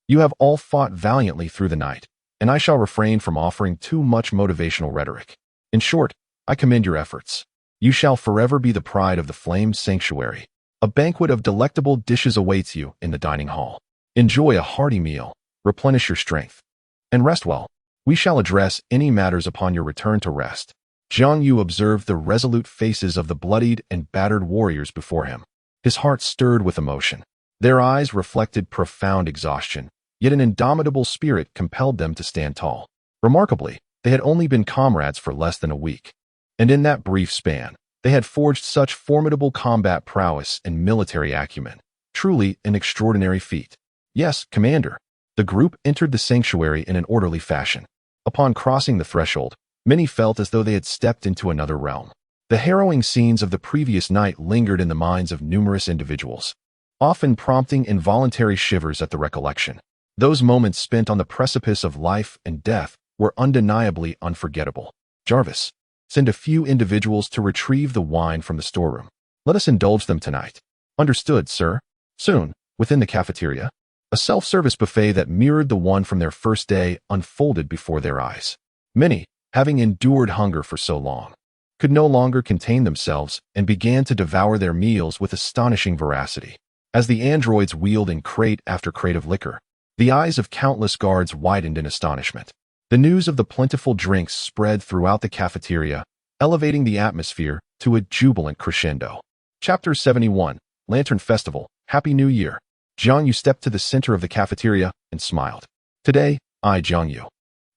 S1: You have all fought valiantly through the night, and I shall refrain from offering too much motivational rhetoric. In short, I commend your efforts. You shall forever be the pride of the Flame Sanctuary. A banquet of delectable dishes awaits you in the dining hall. Enjoy a hearty meal, replenish your strength, and rest well. We shall address any matters upon your return to rest. Jiang Yu observed the resolute faces of the bloodied and battered warriors before him. His heart stirred with emotion. Their eyes reflected profound exhaustion, yet an indomitable spirit compelled them to stand tall. Remarkably, they had only been comrades for less than a week. And in that brief span, they had forged such formidable combat prowess and military acumen. Truly an extraordinary feat. Yes, Commander. The group entered the sanctuary in an orderly fashion. Upon crossing the threshold, many felt as though they had stepped into another realm. The harrowing scenes of the previous night lingered in the minds of numerous individuals, often prompting involuntary shivers at the recollection. Those moments spent on the precipice of life and death were undeniably unforgettable. Jarvis, send a few individuals to retrieve the wine from the storeroom. Let us indulge them tonight. Understood, sir. Soon, within the cafeteria, a self-service buffet that mirrored the one from their first day unfolded before their eyes. Many, having endured hunger for so long, could no longer contain themselves and began to devour their meals with astonishing voracity. As the androids wheeled in crate after crate of liquor, the eyes of countless guards widened in astonishment. The news of the plentiful drinks spread throughout the cafeteria, elevating the atmosphere to a jubilant crescendo. Chapter 71, Lantern Festival, Happy New Year. Jiang Yu stepped to the center of the cafeteria and smiled. Today, I, Jiang Yu,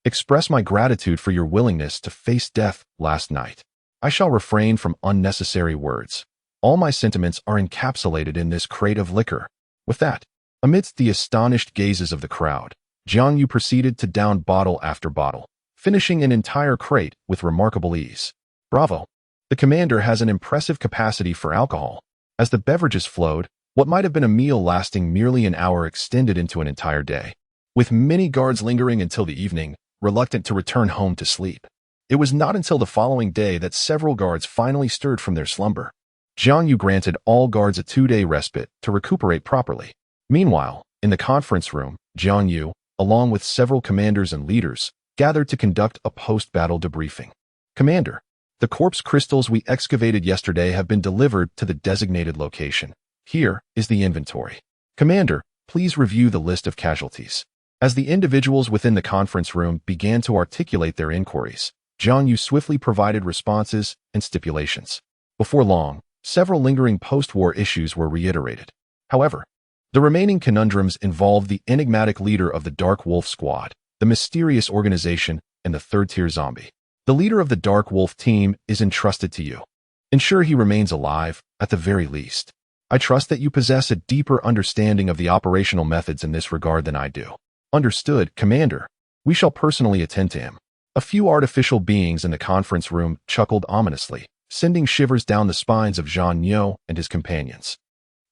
S1: express my gratitude for your willingness to face death last night. I shall refrain from unnecessary words. All my sentiments are encapsulated in this crate of liquor. With that, amidst the astonished gazes of the crowd, Jiang Yu proceeded to down bottle after bottle, finishing an entire crate with remarkable ease. Bravo! The commander has an impressive capacity for alcohol. As the beverages flowed, what might have been a meal lasting merely an hour extended into an entire day, with many guards lingering until the evening, reluctant to return home to sleep. It was not until the following day that several guards finally stirred from their slumber. Jiang Yu granted all guards a 2-day respite to recuperate properly. Meanwhile, in the conference room, Jiang Yu, along with several commanders and leaders, gathered to conduct a post-battle debriefing. Commander, the corpse crystals we excavated yesterday have been delivered to the designated location. Here is the inventory. Commander, please review the list of casualties. As the individuals within the conference room began to articulate their inquiries, Jiang Yu swiftly provided responses and stipulations. Before long, several lingering post-war issues were reiterated. However, the remaining conundrums involved the enigmatic leader of the Dark Wolf Squad, the mysterious organization, and the third-tier zombie. The leader of the Dark Wolf team is entrusted to you. Ensure he remains alive, at the very least. I trust that you possess a deeper understanding of the operational methods in this regard than I do. Understood, Commander. We shall personally attend to him. A few artificial beings in the conference room chuckled ominously, sending shivers down the spines of Jiang Yu and his companions.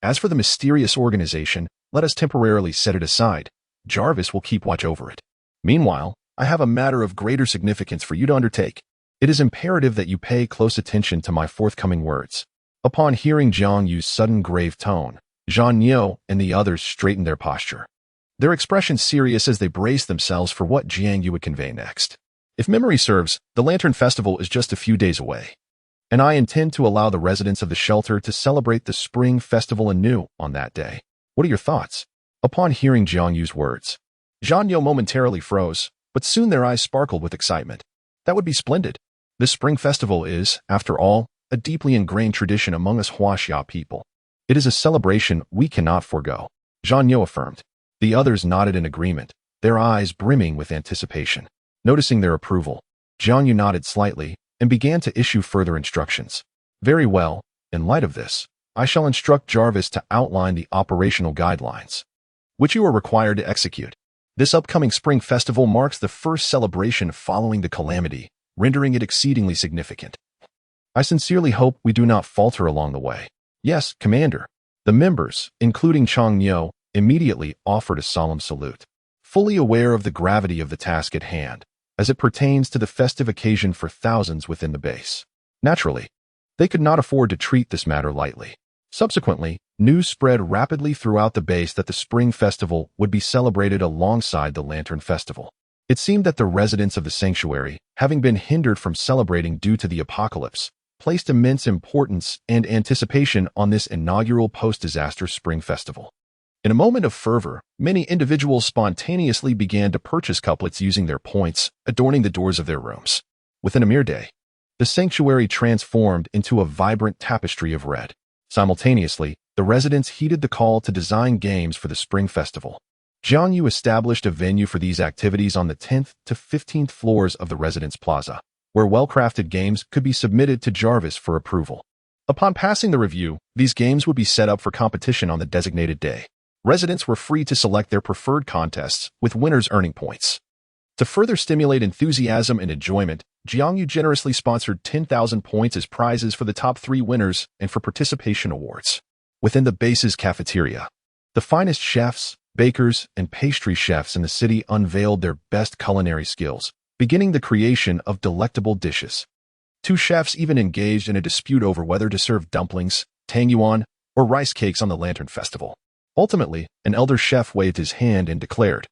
S1: As for the mysterious organization, let us temporarily set it aside. Jarvis will keep watch over it. Meanwhile, I have a matter of greater significance for you to undertake. It is imperative that you pay close attention to my forthcoming words." Upon hearing Jiang Yu's sudden grave tone, Jiang Yu and the others straightened their posture, their expressions serious as they braced themselves for what Jiang Yu would convey next. "If memory serves, the Lantern Festival is just a few days away, and I intend to allow the residents of the shelter to celebrate the Spring Festival anew on that day. What are your thoughts?" Upon hearing Jiang Yu's words, Jiang Yu momentarily froze, but soon their eyes sparkled with excitement. "That would be splendid. This Spring Festival is, after all, a deeply ingrained tradition among us Huaxia people. It is a celebration we cannot forego," Jiang Yu affirmed. The others nodded in agreement, their eyes brimming with anticipation. Noticing their approval, Jiang Yu nodded slightly and began to issue further instructions. "Very well, in light of this, I shall instruct Jarvis to outline the operational guidelines, which you are required to execute. This upcoming Spring Festival marks the first celebration following the calamity, rendering it exceedingly significant. I sincerely hope we do not falter along the way." "Yes, Commander." The members, including Jiang Yu, immediately offered a solemn salute, fully aware of the gravity of the task at hand, as it pertains to the festive occasion for thousands within the base. Naturally, they could not afford to treat this matter lightly. Subsequently, news spread rapidly throughout the base that the Spring Festival would be celebrated alongside the Lantern Festival. It seemed that the residents of the sanctuary, having been hindered from celebrating due to the apocalypse, placed immense importance and anticipation on this inaugural post-disaster Spring Festival. In a moment of fervor, many individuals spontaneously began to purchase couplets using their points, adorning the doors of their rooms. Within a mere day, the sanctuary transformed into a vibrant tapestry of red. Simultaneously, the residents heeded the call to design games for the Spring Festival. Jiang Yu established a venue for these activities on the 10th to 15th floors of the residence plaza, where well-crafted games could be submitted to Jarvis for approval. Upon passing the review, these games would be set up for competition on the designated day. Residents were free to select their preferred contests, with winners earning points. To further stimulate enthusiasm and enjoyment, Jiang Yu generously sponsored 10,000 points as prizes for the top 3 winners and for participation awards. Within the base's cafeteria, the finest chefs, bakers, and pastry chefs in the city unveiled their best culinary skills, beginning the creation of delectable dishes. 2 chefs even engaged in a dispute over whether to serve dumplings, tangyuan, or rice cakes on the Lantern Festival. Ultimately, an elder chef waved his hand and declared,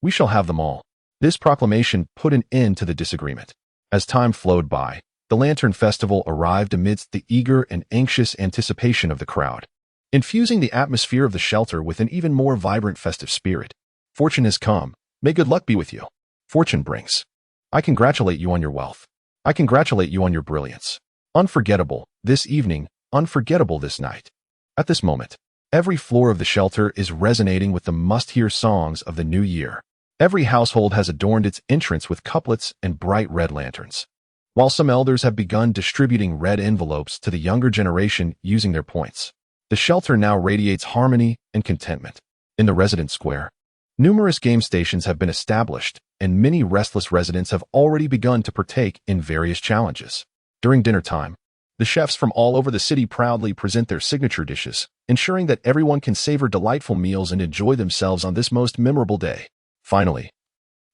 S1: "We shall have them all." This proclamation put an end to the disagreement. As time flowed by, the Lantern Festival arrived amidst the eager and anxious anticipation of the crowd, infusing the atmosphere of the shelter with an even more vibrant festive spirit. "Fortune has come. May good luck be with you." Fortune brings. "I congratulate you on your wealth. I congratulate you on your brilliance. Unforgettable this evening, unforgettable this night." At this moment, every floor of the shelter is resonating with the must-hear songs of the new year. Every household has adorned its entrance with couplets and bright red lanterns, while some elders have begun distributing red envelopes to the younger generation using their points. The shelter now radiates harmony and contentment. In the residence square, numerous game stations have been established, and many restless residents have already begun to partake in various challenges. During dinner time, the chefs from all over the city proudly present their signature dishes, ensuring that everyone can savor delightful meals and enjoy themselves on this most memorable day. Finally,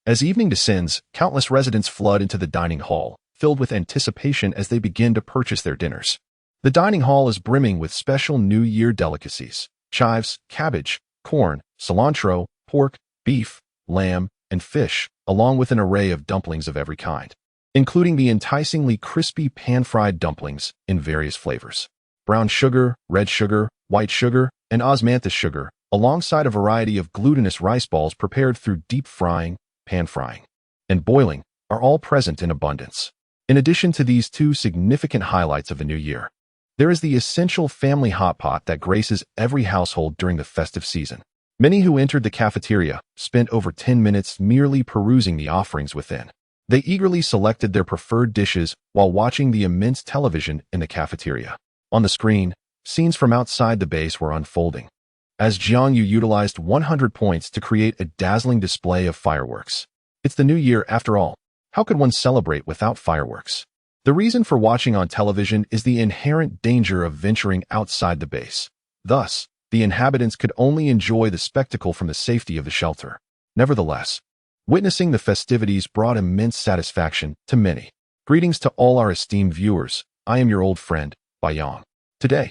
S1: as evening descends, countless residents flood into the dining hall, filled with anticipation as they begin to purchase their dinners. The dining hall is brimming with special New Year delicacies: chives, cabbage, corn, cilantro, pork, beef, lamb, and fish, along with an array of dumplings of every kind, including the enticingly crispy pan-fried dumplings in various flavors: brown sugar, red sugar, white sugar, and osmanthus sugar, alongside a variety of glutinous rice balls prepared through deep frying, pan frying, and boiling, are all present in abundance. In addition to these 2 significant highlights of the new year, there is the essential family hot pot that graces every household during the festive season. Many who entered the cafeteria spent over 10 minutes merely perusing the offerings within. They eagerly selected their preferred dishes while watching the immense television in the cafeteria. On the screen, scenes from outside the base were unfolding, as Jiang Yu utilized 100 points to create a dazzling display of fireworks. It's the new year after all. How could one celebrate without fireworks? The reason for watching on television is the inherent danger of venturing outside the base. Thus, the inhabitants could only enjoy the spectacle from the safety of the shelter. Nevertheless, witnessing the festivities brought immense satisfaction to many. Greetings to all our esteemed viewers. I am your old friend, Jiang. Today,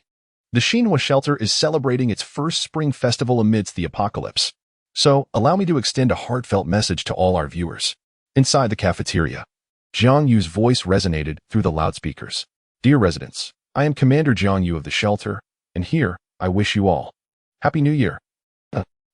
S1: the Xinhua shelter is celebrating its first spring festival amidst the apocalypse. So, allow me to extend a heartfelt message to all our viewers. Inside the cafeteria, Jiang Yu's voice resonated through the loudspeakers. Dear residents, I am Commander Jiang Yu of the shelter, and here, I wish you all Happy New Year.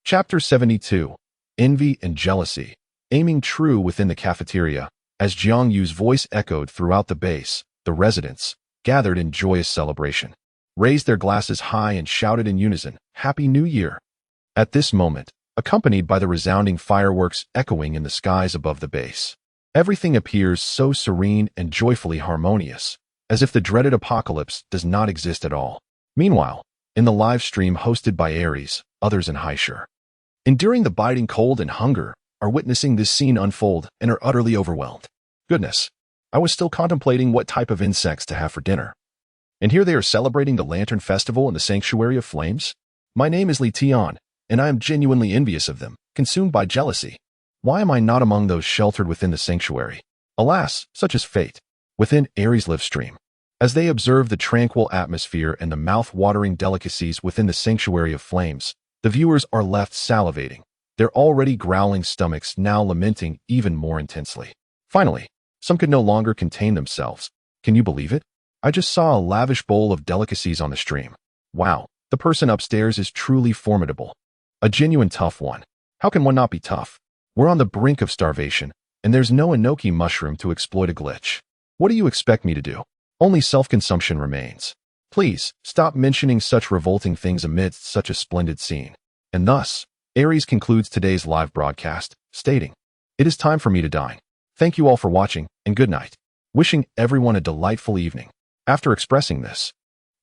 S1: Chapter 72, Envy and Jealousy. Aiming true within the cafeteria, as Jiang Yu's voice echoed throughout the base, the residents, gathered in joyous celebration, raised their glasses high and shouted in unison, Happy New Year. At this moment, accompanied by the resounding fireworks echoing in the skies above the base, everything appears so serene and joyfully harmonious, as if the dreaded apocalypse does not exist at all. Meanwhile, in the live stream hosted by Ares, others in Haishur, enduring the biting cold and hunger, are witnessing this scene unfold and are utterly overwhelmed. Goodness, I was still contemplating what type of insects to have for dinner. And here they are celebrating the Lantern Festival in the Sanctuary of Flames? My name is Li Tian, and I am genuinely envious of them, consumed by jealousy. Why am I not among those sheltered within the sanctuary? Alas, such is fate. Within Ares' live stream, as they observe the tranquil atmosphere and the mouth-watering delicacies within the Sanctuary of Flames, the viewers are left salivating, their already growling stomachs now lamenting even more intensely. Finally, some could no longer contain themselves. Can you believe it? I just saw a lavish bowl of delicacies on the stream. Wow, the person upstairs is truly formidable. A genuine tough one. How can one not be tough? We're on the brink of starvation, and there's no enoki mushroom to exploit a glitch. What do you expect me to do? Only self-consumption remains. Please, stop mentioning such revolting things amidst such a splendid scene. And thus, Ares concludes today's live broadcast, stating, It is time for me to dine. Thank you all for watching, and good night. Wishing everyone a delightful evening. After expressing this,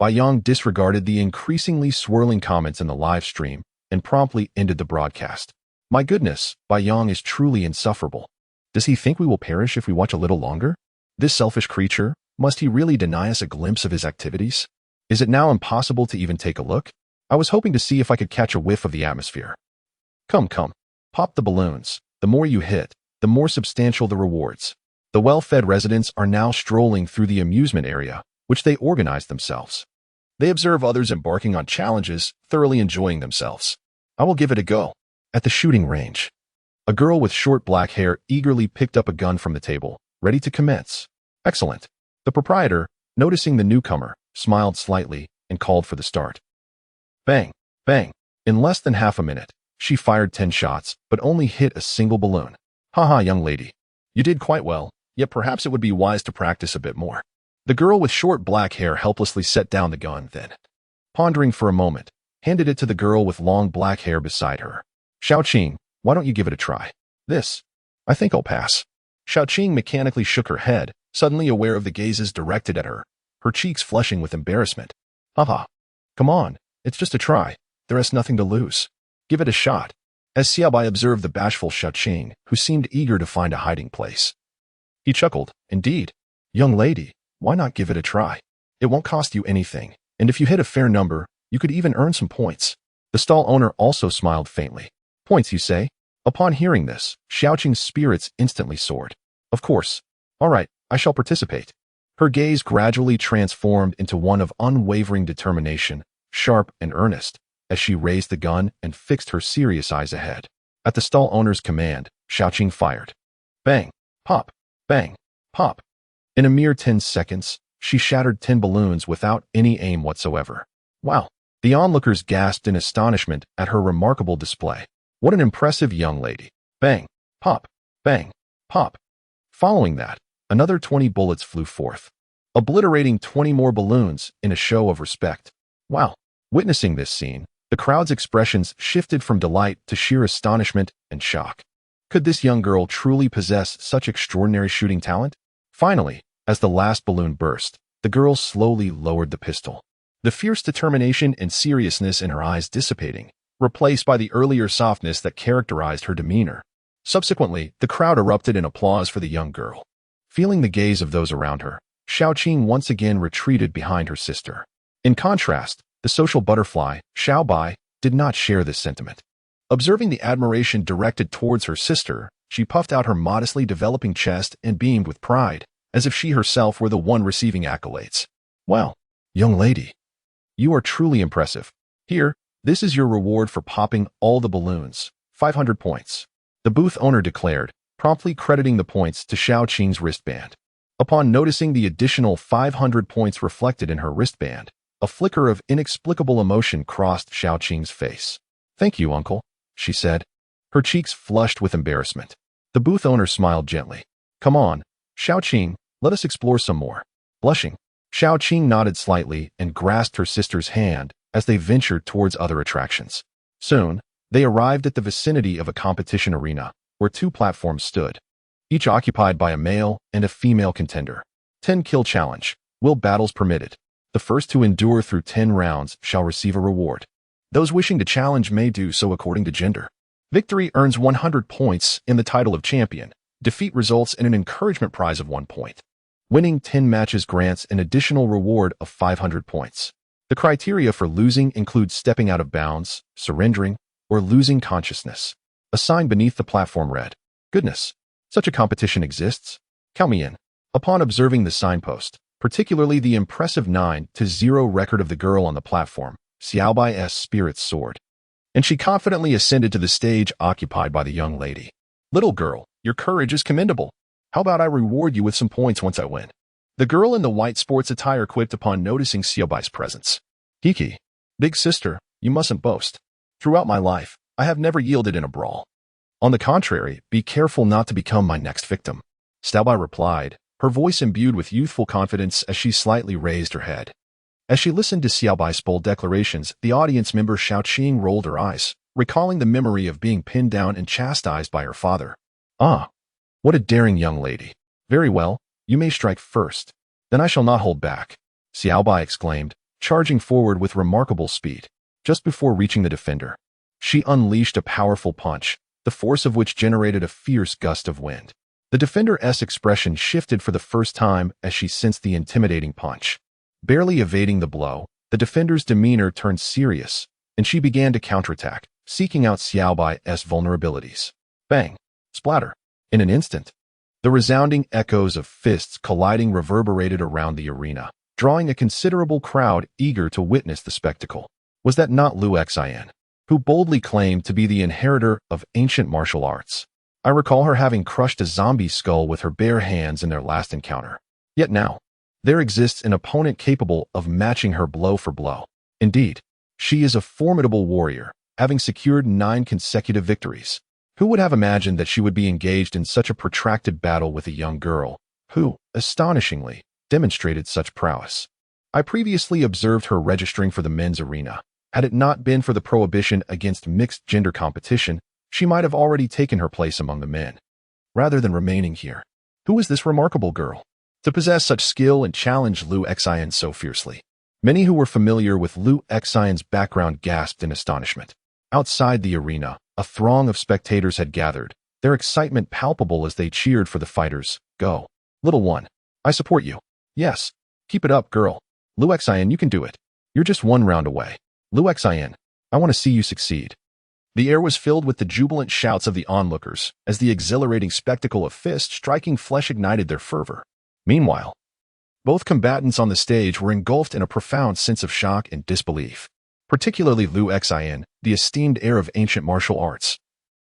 S1: Jiang disregarded the increasingly swirling comments in the live stream and promptly ended the broadcast. My goodness, Jiang is truly insufferable. Does he think we will perish if we watch a little longer? This selfish creature, must he really deny us a glimpse of his activities? Is it now impossible to even take a look? I was hoping to see if I could catch a whiff of the atmosphere. Come, pop the balloons. The more you hit, the more substantial the rewards. The well-fed residents are now strolling through the amusement area, which they organized themselves. They observe others embarking on challenges, thoroughly enjoying themselves. I will give it a go. At the shooting range, a girl with short black hair eagerly picked up a gun from the table, ready to commence. Excellent. The proprietor, noticing the newcomer, smiled slightly and called for the start. Bang, bang. In less than half a minute, she fired 10 shots, but only hit a single balloon. Haha, young lady. You did quite well, yet perhaps it would be wise to practice a bit more. The girl with short black hair helplessly set down the gun, then, pondering for a moment, handed it to the girl with long black hair beside her. Xiaoqing, why don't you give it a try? This. I think I'll pass. Xiaoqing mechanically shook her head, suddenly aware of the gazes directed at her, her cheeks flushing with embarrassment. Haha. Come on, it's just a try. There is nothing to lose. Give it a shot. As Xiaobai observed the bashful Xiaoqing, who seemed eager to find a hiding place. He chuckled, Indeed. Young lady, why not give it a try? It won't cost you anything, and if you hit a fair number, you could even earn some points. The stall owner also smiled faintly. Points, you say? Upon hearing this, Xiaoqing's spirits instantly soared. Of course. All right, I shall participate. Her gaze gradually transformed into one of unwavering determination, sharp and earnest, as she raised the gun and fixed her serious eyes ahead. At the stall owner's command, Xiaoqing fired. Bang, pop, bang, pop. In a mere 10 seconds, she shattered 10 balloons without any aim whatsoever. Wow! The onlookers gasped in astonishment at her remarkable display. What an impressive young lady. Bang, pop, bang, pop. Following that, another 20 bullets flew forth, obliterating 20 more balloons in a show of respect. Wow! Witnessing this scene, the crowd's expressions shifted from delight to sheer astonishment and shock. Could this young girl truly possess such extraordinary shooting talent? Finally, as the last balloon burst, the girl slowly lowered the pistol, the fierce determination and seriousness in her eyes dissipating, replaced by the earlier softness that characterized her demeanor. Subsequently, the crowd erupted in applause for the young girl. Feeling the gaze of those around her, Xiaoqing once again retreated behind her sister. In contrast, The social butterfly, Xiaobai, did not share this sentiment. Observing the admiration directed towards her sister, she puffed out her modestly developing chest and beamed with pride, as if she herself were the one receiving accolades. Well, young lady, you are truly impressive. Here, this is your reward for popping all the balloons, 500 points. The booth owner declared, promptly crediting the points to Xiaoqing's wristband. Upon noticing the additional 500 points reflected in her wristband, a flicker of inexplicable emotion crossed Xiaoqing's face. Thank you, uncle, she said. Her cheeks flushed with embarrassment. The booth owner smiled gently. Come on, Xiaoqing, let us explore some more. Blushing, Xiaoqing nodded slightly and grasped her sister's hand as they ventured towards other attractions. Soon, they arrived at the vicinity of a competition arena, where 2 platforms stood, each occupied by a male and a female contender. 10-kill challenge. Will battles permitted? The first to endure through 10 rounds shall receive a reward. Those wishing to challenge may do so according to gender. Victory earns 100 points in the title of champion. Defeat results in an encouragement prize of 1 point. Winning 10 matches grants an additional reward of 500 points. The criteria for losing include stepping out of bounds, surrendering, or losing consciousness. A sign beneath the platform read, "Goodness, such a competition exists? Count me in." Upon observing the signpost, particularly the impressive 9-0 record of the girl on the platform, Xiaobai's spirits soared, and she confidently ascended to the stage occupied by the young lady. Little girl, your courage is commendable. How about I reward you with some points once I win? The girl in the white sports attire quipped upon noticing Xiaobai's presence. Hiki, big sister, you mustn't boast. Throughout my life, I have never yielded in a brawl. On the contrary, be careful not to become my next victim. Xiaobai replied, her voice imbued with youthful confidence as she slightly raised her head. As she listened to Xiaobai's bold declarations, the audience member Xiaoqing rolled her eyes, recalling the memory of being pinned down and chastised by her father. Ah, what a daring young lady. Very well, you may strike first. Then I shall not hold back, Xiaobai exclaimed, charging forward with remarkable speed. Just before reaching the defender, she unleashed a powerful punch, the force of which generated a fierce gust of wind. The defender's expression shifted for the first time as she sensed the intimidating punch. Barely evading the blow, the defender's demeanor turned serious, and she began to counterattack, seeking out Xiaobai's vulnerabilities. Bang! Splatter! In an instant, the resounding echoes of fists colliding reverberated around the arena, drawing a considerable crowd eager to witness the spectacle. Was that not Lu Xian, who boldly claimed to be the inheritor of ancient martial arts? I recall her having crushed a zombie skull with her bare hands in their last encounter. Yet now, there exists an opponent capable of matching her blow for blow. Indeed, she is a formidable warrior, having secured 9 consecutive victories. Who would have imagined that she would be engaged in such a protracted battle with a young girl, who, astonishingly, demonstrated such prowess? I previously observed her registering for the men's arena. Had it not been for the prohibition against mixed-gender competition, she might have already taken her place among the men. Rather than remaining here, who is this remarkable girl to possess such skill and challenge Lu Xian so fiercely? Many who were familiar with Lu Xian's background gasped in astonishment. Outside the arena, a throng of spectators had gathered, their excitement palpable as they cheered for the fighters. Go, little one. I support you. Yes. Keep it up, girl. Lu Xian, you can do it. You're just 1 round away. Lu Xian, I want to see you succeed. The air was filled with the jubilant shouts of the onlookers as the exhilarating spectacle of fists striking flesh ignited their fervor. Meanwhile, both combatants on the stage were engulfed in a profound sense of shock and disbelief. Particularly Lu Xian, the esteemed heir of ancient martial arts,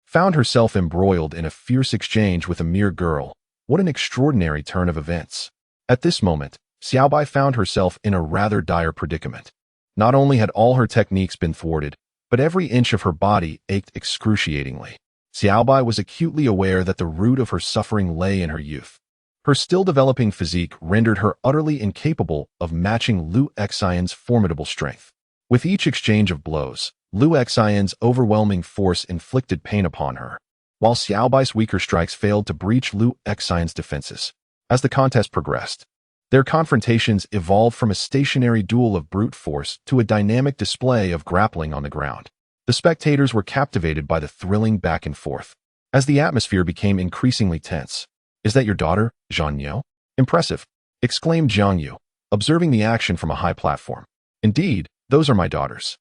S1: found herself embroiled in a fierce exchange with a mere girl. What an extraordinary turn of events. At this moment, Xiaobai found herself in a rather dire predicament. Not only had all her techniques been thwarted, but every inch of her body ached excruciatingly. Xiaobai was acutely aware that the root of her suffering lay in her youth. Her still-developing physique rendered her utterly incapable of matching Lu Xian's formidable strength. With each exchange of blows, Lu Xian's overwhelming force inflicted pain upon her, while Xiaobai's weaker strikes failed to breach Lu Xian's defenses. As the contest progressed, their confrontations evolved from a stationary duel of brute force to a dynamic display of grappling on the ground. The spectators were captivated by the thrilling back and forth. As the atmosphere became increasingly tense, "Is that your daughter, Jiang Yu?" "Impressive," exclaimed Jiang Yu, observing the action from a high platform. Indeed, Those are my daughters.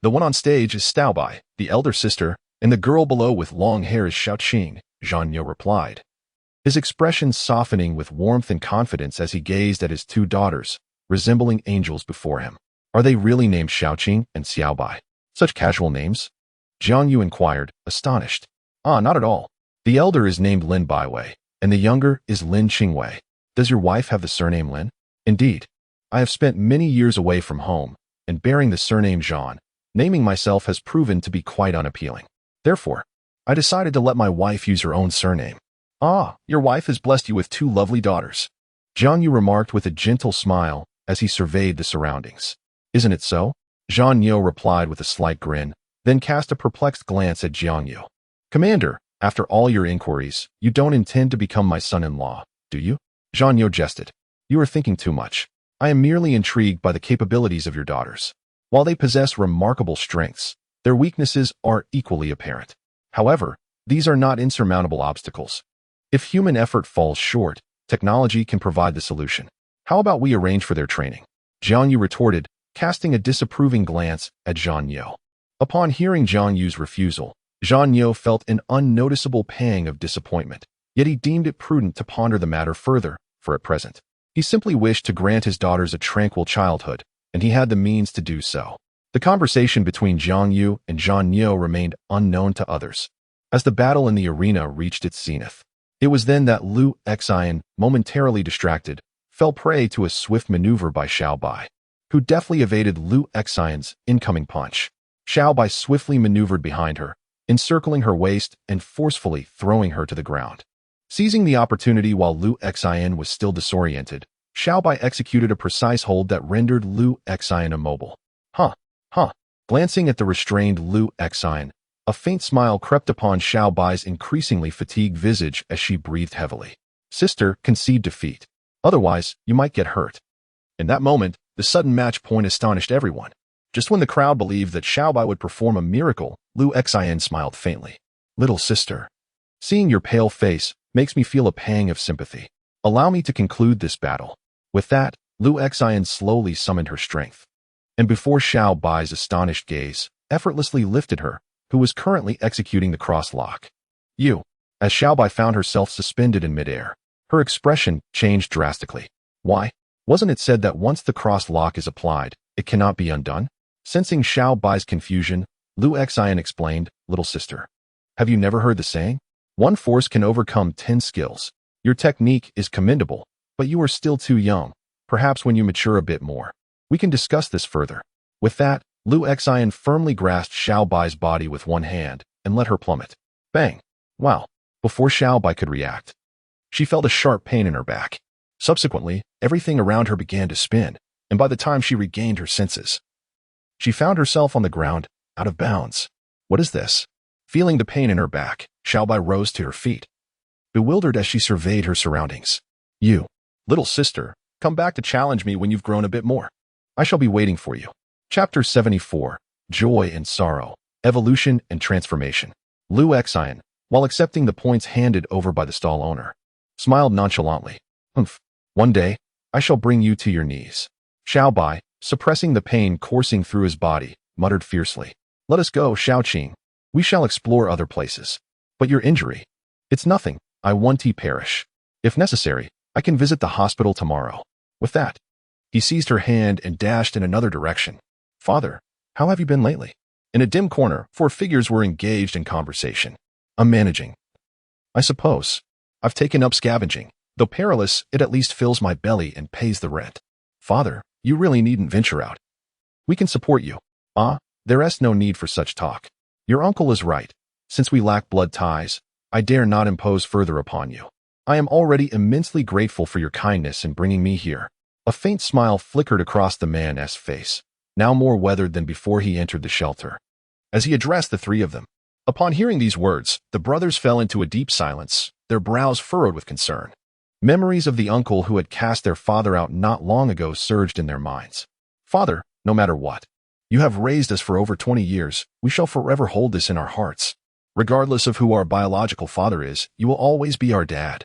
S1: The one on stage is Bai, the elder sister, and the girl below with long hair is Xiaoqing, Jiang Yu replied, his expression softening with warmth and confidence as he gazed at his two daughters, resembling angels before him. Are they really named Xiaoqing and Bai? Such casual names? Jiang Yu inquired, astonished. Not at all. The elder is named Lin Baiwei, and the younger is Lin Qingwei. Does your wife have the surname Lin? Indeed. I have spent many years away from home, and bearing the surname Zhan, naming myself has proven to be quite unappealing. Therefore, I decided to let my wife use her own surname. Your wife has blessed you with two lovely daughters, Jiang Yu remarked with a gentle smile as he surveyed the surroundings. Isn't it so? Jiang Yu replied with a slight grin, then cast a perplexed glance at Jiang Yu. Commander, after all your inquiries, you don't intend to become my son-in-law, do you? Jiang Yu jested. You are thinking too much. I am merely intrigued by the capabilities of your daughters. While they possess remarkable strengths, their weaknesses are equally apparent. However, these are not insurmountable obstacles. If human effort falls short, technology can provide the solution. How about we arrange for their training? Jiang Yu retorted, casting a disapproving glance at Jiang Yu. Upon hearing Jiang Yu's refusal, Jiang Yu felt an unnoticeable pang of disappointment, yet he deemed it prudent to ponder the matter further, for at present. He simply wished to grant his daughters a tranquil childhood, and he had the means to do so. The conversation between Jiang Yu and Jiang Yu remained unknown to others. As the battle in the arena reached its zenith, it was then that Lu Xian, momentarily distracted, fell prey to a swift maneuver by Bai, who deftly evaded Lu Xian's incoming punch. Bai swiftly maneuvered behind her, encircling her waist and forcefully throwing her to the ground. Seizing the opportunity while Lu Xian was still disoriented, Bai executed a precise hold that rendered Lu Xian immobile. Glancing at the restrained Lu Xian, a faint smile crept upon Bai's increasingly fatigued visage as she breathed heavily. Sister, concede defeat. Otherwise, you might get hurt. In that moment, the sudden match point astonished everyone. Just when the crowd believed that Bai would perform a miracle, Lu Xian smiled faintly. Little sister, seeing your pale face makes me feel a pang of sympathy. Allow me to conclude this battle. With that, Lu Xian slowly summoned her strength, and before Bai's astonished gaze, effortlessly lifted her, who was currently executing the cross-lock. As Bai found herself suspended in midair, her expression changed drastically. Why? Wasn't it said that once the cross-lock is applied, it cannot be undone? Sensing Bai's confusion, Lu Xian explained, Little sister, have you never heard the saying? One force can overcome 10 skills. Your technique is commendable, but you are still too young. Perhaps when you mature a bit more, we can discuss this further. With that, Lu Xian firmly grasped Bai's body with one hand and let her plummet. Bang! Wow! Before Bai could react, she felt a sharp pain in her back. Subsequently, everything around her began to spin, and by the time she regained her senses, she found herself on the ground, out of bounds. What is this? Feeling the pain in her back, Bai rose to her feet, bewildered as she surveyed her surroundings. You, little sister, come back to challenge me when you've grown a bit more. I shall be waiting for you. Chapter 74, Joy and Sorrow, Evolution and Transformation. Lu Xian, while accepting the points handed over by the stall owner, smiled nonchalantly. One day, I shall bring you to your knees. Bai, suppressing the pain coursing through his body, muttered fiercely. Let us go, Xiaoqing. We shall explore other places. But your injury? It's nothing. I want to perish. If necessary, I can visit the hospital tomorrow. With that, he seized her hand and dashed in another direction. Father, how have you been lately? In a dim corner, 4 figures were engaged in conversation. I'm managing. I suppose. I've taken up scavenging. Though perilous, it at least fills my belly and pays the rent. Father, you really needn't venture out. We can support you. There's no need for such talk. Your uncle is right. Since we lack blood ties, I dare not impose further upon you. I am already immensely grateful for your kindness in bringing me here. A faint smile flickered across the man's face, now more weathered than before he entered the shelter, as he addressed the 3 of them. Upon hearing these words, the brothers fell into a deep silence, their brows furrowed with concern. Memories of the uncle who had cast their father out not long ago surged in their minds. Father, no matter what, you have raised us for over 20 years, we shall forever hold this in our hearts. Regardless of who our biological father is, you will always be our dad.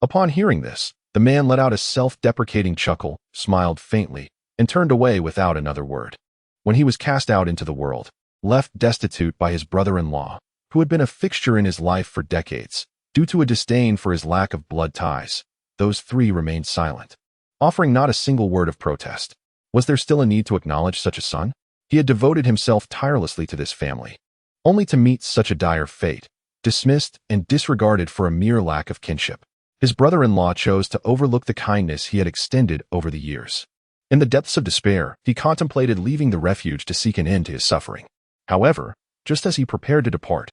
S1: Upon hearing this, the man let out a self-deprecating chuckle, smiled faintly, and turned away without another word. When he was cast out into the world, left destitute by his brother-in-law, who had been a fixture in his life for decades, due to a disdain for his lack of blood ties, those three remained silent, offering not a single word of protest. Was there still a need to acknowledge such a son? He had devoted himself tirelessly to this family, only to meet such a dire fate, dismissed and disregarded for a mere lack of kinship. His brother-in-law chose to overlook the kindness he had extended over the years. In the depths of despair, he contemplated leaving the refuge to seek an end to his suffering. However, just as he prepared to depart,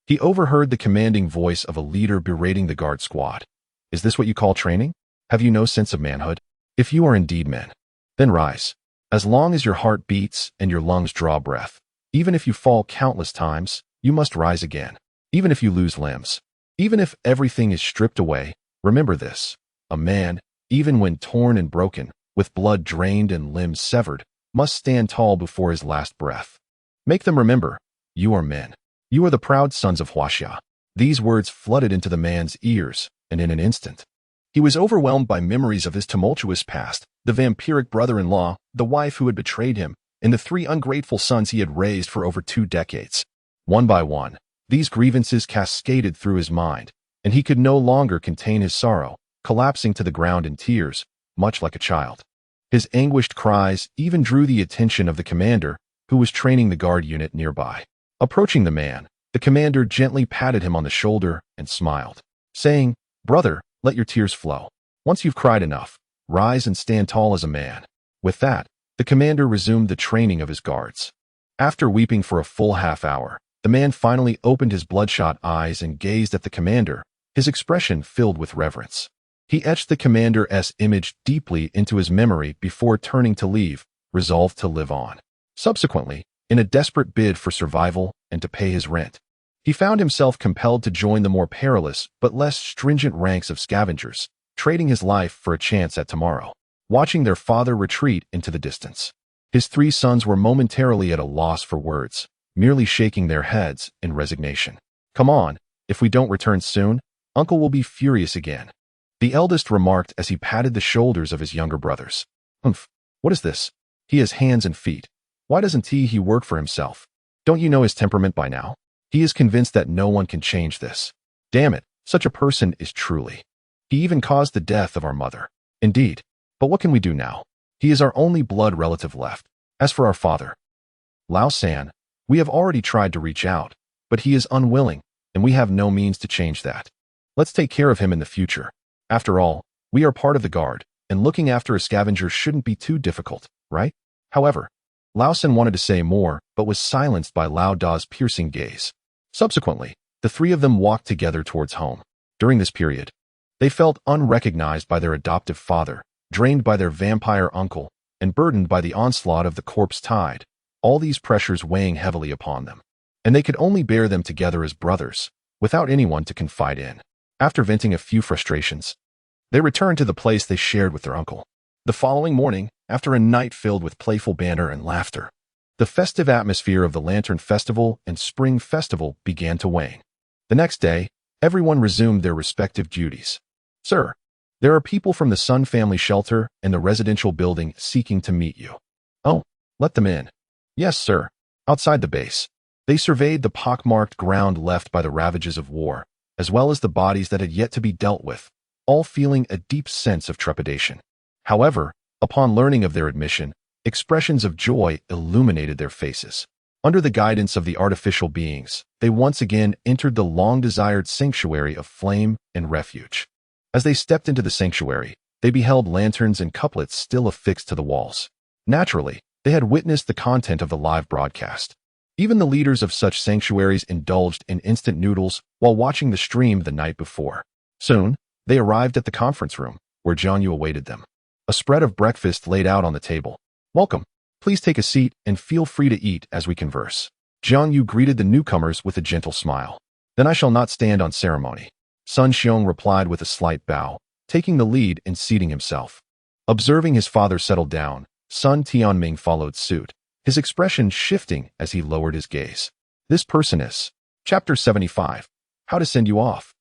S1: he overheard the commanding voice of a leader berating the guard squad. "Is this what you call training? Have you no sense of manhood? If you are indeed men, then rise. As long as your heart beats and your lungs draw breath, even if you fall countless times, you must rise again. Even if you lose limbs, even if everything is stripped away, remember this. A man, even when torn and broken, with blood drained and limbs severed, must stand tall before his last breath. Make them remember, you are men. You are the proud sons of Huaxia." These words flooded into the man's ears, and in an instant, he was overwhelmed by memories of his tumultuous past, the vampiric brother-in-law, the wife who had betrayed him, and the three ungrateful sons he had raised for over 2 decades. One by one, these grievances cascaded through his mind, and he could no longer contain his sorrow, collapsing to the ground in tears, much like a child. His anguished cries even drew the attention of the commander, who was training the guard unit nearby. Approaching the man, the commander gently patted him on the shoulder and smiled, saying, "Brother, let your tears flow. Once you've cried enough, rise and stand tall as a man." With that, the commander resumed the training of his guards. After weeping for a full half-hour, the man finally opened his bloodshot eyes and gazed at the commander, his expression filled with reverence. He etched the commander's image deeply into his memory before turning to leave, resolved to live on. Subsequently, in a desperate bid for survival and to pay his rent, he found himself compelled to join the more perilous but less stringent ranks of scavengers, trading his life for a chance at tomorrow. Watching their father retreat into the distance, his 3 sons were momentarily at a loss for words, merely shaking their heads in resignation. "Come on, if we don't return soon, Uncle will be furious again," the eldest remarked as he patted the shoulders of his younger brothers. "Humph, what is this? He has hands and feet. Why doesn't he work for himself? Don't you know his temperament by now? He is convinced that no one can change this. Damn it, such a person is truly. He even caused the death of our mother. Indeed, but what can we do now? He is our only blood relative left. As for our father, Lao San, we have already tried to reach out, but he is unwilling, and we have no means to change that. Let's take care of him in the future. After all, we are part of the guard, and looking after a scavenger shouldn't be too difficult, right?" However, Lao San wanted to say more, but was silenced by Lao Da's piercing gaze. Subsequently, the 3 of them walked together towards home. During this period, they felt unrecognized by their adoptive father, drained by their vampire uncle, and burdened by the onslaught of the corpse tide, all these pressures weighing heavily upon them. And they could only bear them together as brothers, without anyone to confide in. After venting a few frustrations, they returned to the place they shared with their uncle. The following morning, after a night filled with playful banter and laughter, the festive atmosphere of the Lantern Festival and Spring Festival began to wane. The next day, everyone resumed their respective duties. "Sir, there are people from the Sun family shelter and the residential building seeking to meet you." "Oh, let them in." "Yes, sir." Outside the base, they surveyed the pockmarked ground left by the ravages of war, as well as the bodies that had yet to be dealt with, all feeling a deep sense of trepidation. However, upon learning of their admission, expressions of joy illuminated their faces. Under the guidance of the artificial beings, they once again entered the long-desired sanctuary of flame and refuge. As they stepped into the sanctuary, they beheld lanterns and couplets still affixed to the walls. Naturally, they had witnessed the content of the live broadcast. Even the leaders of such sanctuaries indulged in instant noodles while watching the stream the night before. Soon, they arrived at the conference room, where Jiang Yu awaited them. A spread of breakfast laid out on the table. "Welcome. Please take a seat and feel free to eat as we converse." Jiang Yu greeted the newcomers with a gentle smile. "Then I shall not stand on ceremony." Sun Xiong replied with a slight bow, taking the lead and seating himself. Observing his father settle down, Sun Tianming followed suit, his expression shifting as he lowered his gaze. "This person is..." Chapter 75. How to Send You Off.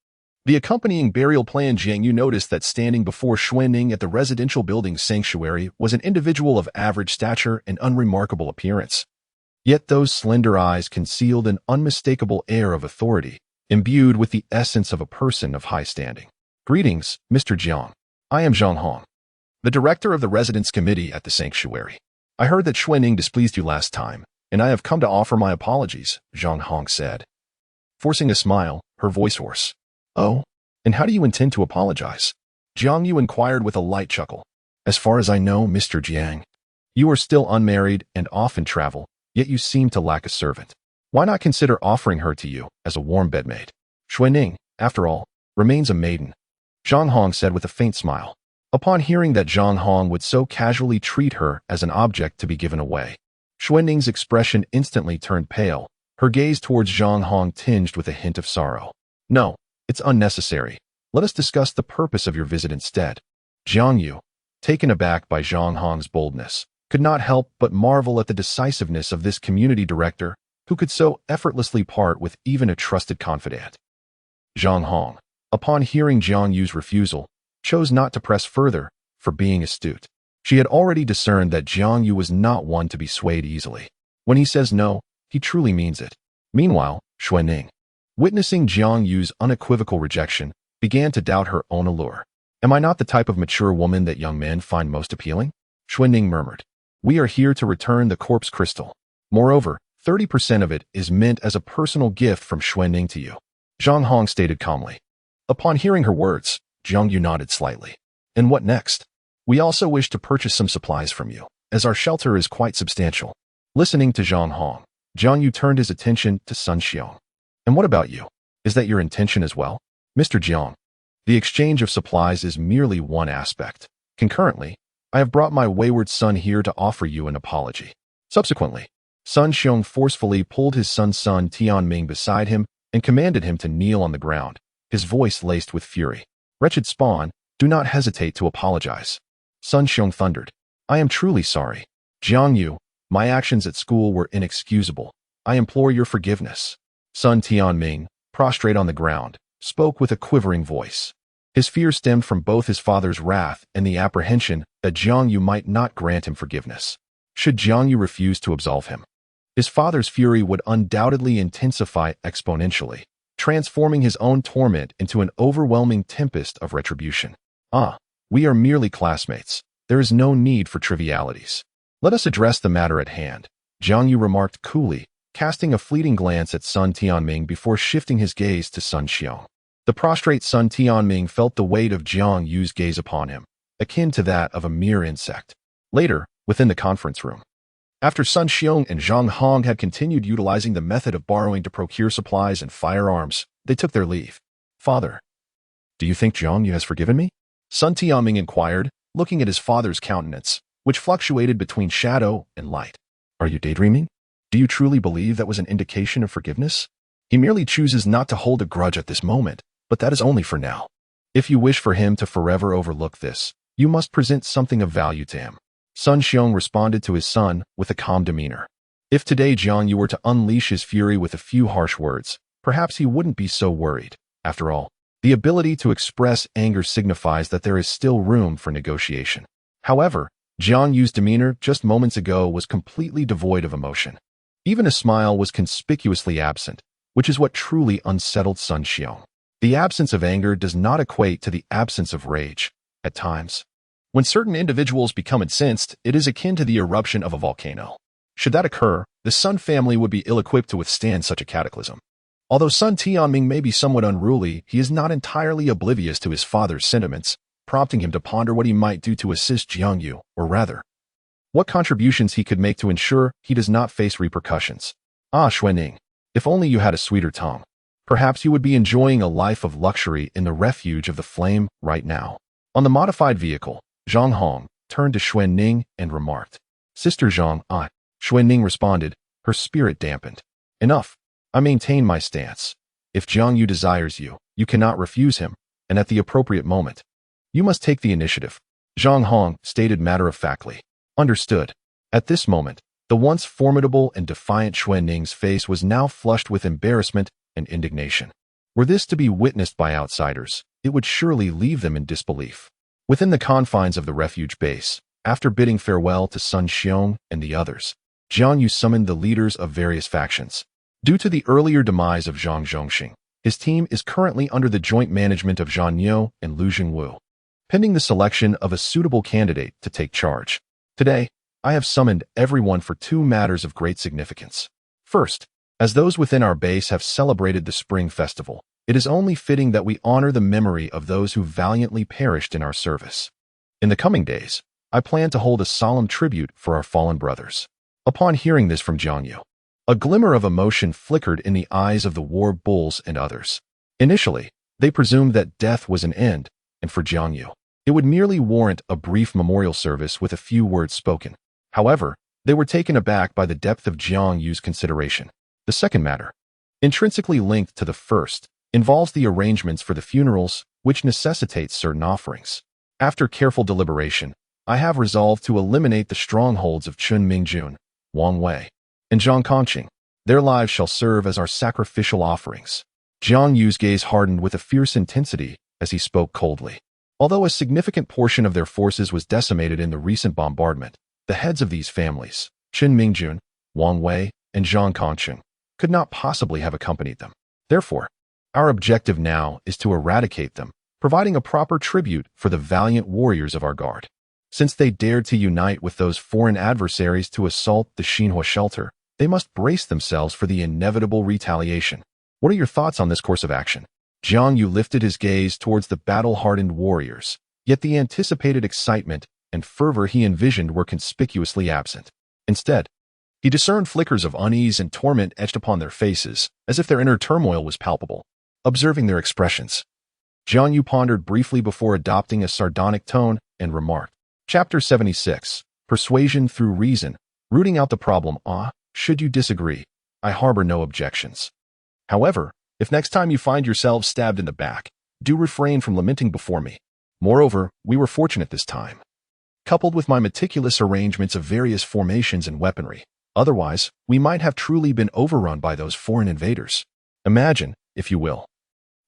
S1: The accompanying burial plan. Jiang Yu noticed that standing before Xuanning at the residential building's sanctuary was an individual of average stature and unremarkable appearance. Yet those slender eyes concealed an unmistakable air of authority, imbued with the essence of a person of high standing. "Greetings, Mr. Jiang. I am Zhang Hong, the director of the residence committee at the sanctuary. I heard that Xuanning displeased you last time, and I have come to offer my apologies," Zhang Hong said, forcing a smile, her voice hoarse. "Oh, and how do you intend to apologize?" Jiang Yu inquired with a light chuckle. "As far as I know, Mr. Jiang, you are still unmarried and often travel, yet you seem to lack a servant. Why not consider offering her to you as a warm bedmate? Xuanning, after all, remains a maiden," Zhang Hong said with a faint smile. Upon hearing that Zhang Hong would so casually treat her as an object to be given away, Xuanning's expression instantly turned pale, her gaze towards Zhang Hong tinged with a hint of sorrow. "No, it's unnecessary. Let us discuss the purpose of your visit instead." Jiang Yu, taken aback by Zhang Hong's boldness, could not help but marvel at the decisiveness of this community director who could so effortlessly part with even a trusted confidant. Zhang Hong, upon hearing Jiang Yu's refusal, chose not to press further, for being astute. She had already discerned that Jiang Yu was not one to be swayed easily. When he says no, he truly means it. Meanwhile, Xuanning, witnessing Jiang Yu's unequivocal rejection, began to doubt her own allure. "Am I not the type of mature woman that young men find most appealing?" Xuanning murmured. "We are here to return the corpse crystal. Moreover, 30% of it is meant as a personal gift from Xuanning to you," Zhang Hong stated calmly. Upon hearing her words, Jiang Yu nodded slightly. "And what next?" "We also wish to purchase some supplies from you, as our shelter is quite substantial." Listening to Zhang Hong, Jiang Yu turned his attention to Sun Xiong. "And what about you? Is that your intention as well?" "Mr. Jiang, the exchange of supplies is merely one aspect. Concurrently, I have brought my wayward son here to offer you an apology." Subsequently, Sun Xiong forcefully pulled his son Tianming beside him and commanded him to kneel on the ground, his voice laced with fury. "Wretched spawn, do not hesitate to apologize." Sun Xiong thundered. "I am truly sorry. Jiang Yu, my actions at school were inexcusable. I implore your forgiveness." Sun Tianming, prostrate on the ground, spoke with a quivering voice. His fear stemmed from both his father's wrath and the apprehension that Jiang Yu might not grant him forgiveness. Should Jiang Yu refuse to absolve him, his father's fury would undoubtedly intensify exponentially, transforming his own torment into an overwhelming tempest of retribution. "Ah, we are merely classmates. There is no need for trivialities. Let us address the matter at hand," Jiang Yu remarked coolly, casting a fleeting glance at Sun Tianming before shifting his gaze to Sun Xiong. The prostrate Sun Tianming felt the weight of Jiang Yu's gaze upon him, akin to that of a mere insect. Later, within the conference room, after Sun Xiong and Zhang Hong had continued utilizing the method of borrowing to procure supplies and firearms, they took their leave. "Father, do you think Jiang Yu has forgiven me?" Sun Tianming inquired, looking at his father's countenance, which fluctuated between shadow and light. "Are you daydreaming? Do you truly believe that was an indication of forgiveness? He merely chooses not to hold a grudge at this moment, but that is only for now. If you wish for him to forever overlook this, you must present something of value to him." Sun Xiong responded to his son with a calm demeanor. If today Jiang Yu were to unleash his fury with a few harsh words, perhaps he wouldn't be so worried. After all, the ability to express anger signifies that there is still room for negotiation. However, Jiang Yu's demeanor just moments ago was completely devoid of emotion. Even a smile was conspicuously absent, which is what truly unsettled Sun Xiong. The absence of anger does not equate to the absence of rage. At times, when certain individuals become incensed, it is akin to the eruption of a volcano. Should that occur, the Sun family would be ill-equipped to withstand such a cataclysm. Although Sun Tianming may be somewhat unruly, he is not entirely oblivious to his father's sentiments, prompting him to ponder what he might do to assist Jiang Yu, or rather, what contributions he could make to ensure he does not face repercussions. "Ah, Xuanning, if only you had a sweeter tongue. Perhaps you would be enjoying a life of luxury in the refuge of the flame right now." On the modified vehicle, Zhang Hong turned to Xuanning and remarked, "Sister Zhang, I." Xuanning responded, her spirit dampened. "Enough. I maintain my stance. If Jiang Yu desires you, you cannot refuse him, and at the appropriate moment, you must take the initiative." Zhang Hong stated matter-of-factly. "Understood." At this moment, the once formidable and defiant Xuanning's face was now flushed with embarrassment and indignation. Were this to be witnessed by outsiders, it would surely leave them in disbelief. Within the confines of the refuge base, after bidding farewell to Sun Xiong and the others, Jiang Yu summoned the leaders of various factions. Due to the earlier demise of Zhang Zhongxing, his team is currently under the joint management of Zhan Niu and Lu Jingwu, pending the selection of a suitable candidate to take charge. Today, I have summoned everyone for two matters of great significance. First, as those within our base have celebrated the Spring Festival, it is only fitting that we honor the memory of those who valiantly perished in our service. In the coming days, I plan to hold a solemn tribute for our fallen brothers. Upon hearing this from Jiang Yu, a glimmer of emotion flickered in the eyes of the war bulls and others. Initially, they presumed that death was an end, and for Jiang Yu, it would merely warrant a brief memorial service with a few words spoken. However, they were taken aback by the depth of Jiang Yu's consideration. The second matter, intrinsically linked to the first, involves the arrangements for the funerals, which necessitates certain offerings. After careful deliberation, I have resolved to eliminate the strongholds of Chun Mingjun, Wang Wei, and Zhang Kongqing. Their lives shall serve as our sacrificial offerings. Jiang Yu's gaze hardened with a fierce intensity as he spoke coldly. Although a significant portion of their forces was decimated in the recent bombardment, the heads of these families, Chun Mingjun, Wang Wei, and Zhang Kongqing, could not possibly have accompanied them. Therefore, our objective now is to eradicate them, providing a proper tribute for the valiant warriors of our guard. Since they dared to unite with those foreign adversaries to assault the Xinhua shelter, they must brace themselves for the inevitable retaliation. What are your thoughts on this course of action? Jiang Yu lifted his gaze towards the battle-hardened warriors, yet the anticipated excitement and fervor he envisioned were conspicuously absent. Instead, he discerned flickers of unease and torment etched upon their faces, as if their inner turmoil was palpable. Observing their expressions, Jiang Yu pondered briefly before adopting a sardonic tone and remarked, Chapter 76, Persuasion Through Reason, Rooting Out the Problem. Should you disagree, I harbor no objections. However, if next time you find yourselves stabbed in the back, do refrain from lamenting before me. Moreover, we were fortunate this time, coupled with my meticulous arrangements of various formations and weaponry. Otherwise, we might have truly been overrun by those foreign invaders. Imagine, if you will,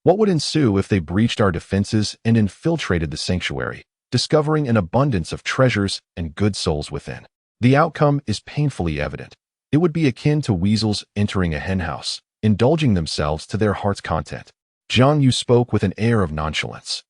S1: what would ensue if they breached our defenses and infiltrated the sanctuary, discovering an abundance of treasures and good souls within. The outcome is painfully evident. It would be akin to weasels entering a henhouse, indulging themselves to their heart's content. Jiang Yu spoke with an air of nonchalance,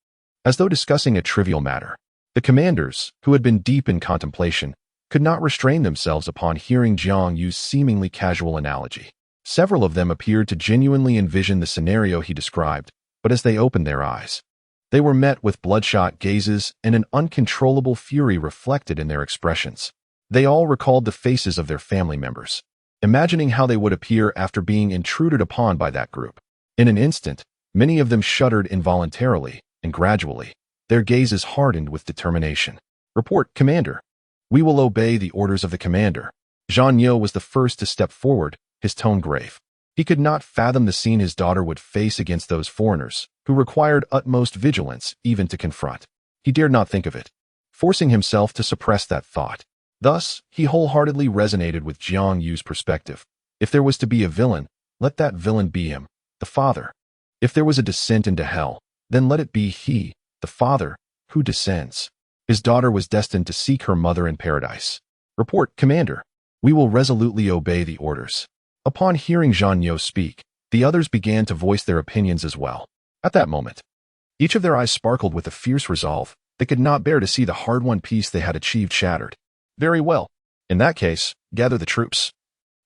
S1: as though discussing a trivial matter. The commanders, who had been deep in contemplation, could not restrain themselves upon hearing Jiang Yu's seemingly casual analogy. Several of them appeared to genuinely envision the scenario he described, but as they opened their eyes, they were met with bloodshot gazes and an uncontrollable fury reflected in their expressions. They all recalled the faces of their family members, imagining how they would appear after being intruded upon by that group. In an instant, many of them shuddered involuntarily, and gradually, their gazes hardened with determination. Report, Commander. We will obey the orders of the commander. Zhan Niu was the first to step forward, his tone grave. He could not fathom the scene his daughter would face against those foreigners, who required utmost vigilance even to confront. He dared not think of it, forcing himself to suppress that thought. Thus, he wholeheartedly resonated with Jiang Yu's perspective. If there was to be a villain, let that villain be him, the father. If there was a descent into hell, then let it be he, the father, who descends. His daughter was destined to seek her mother in paradise. Report, Commander. We will resolutely obey the orders. Upon hearing Zhan Niu speak, the others began to voice their opinions as well. At that moment, each of their eyes sparkled with a fierce resolve. They could not bear to see the hard-won peace they had achieved shattered. Very well. In that case, gather the troops.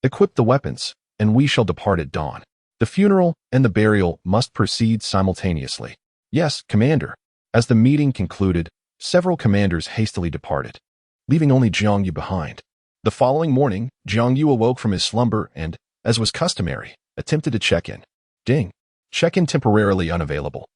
S1: Equip the weapons, and we shall depart at dawn. The funeral and the burial must proceed simultaneously. Yes, Commander. As the meeting concluded, several commanders hastily departed, leaving only Jiang Yu behind. The following morning, Jiang Yu awoke from his slumber and, as was customary, attempted to check in. Ding. Check-in temporarily unavailable.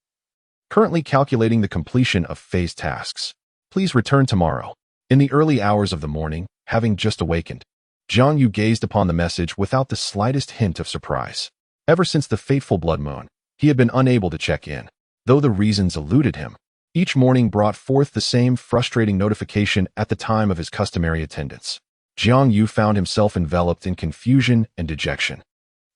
S1: Currently calculating the completion of phase tasks. Please return tomorrow. In the early hours of the morning, having just awakened, Jiang Yu gazed upon the message without the slightest hint of surprise. Ever since the fateful blood moon, he had been unable to check in, though the reasons eluded him. Each morning brought forth the same frustrating notification at the time of his customary attendance. Jiang Yu found himself enveloped in confusion and dejection.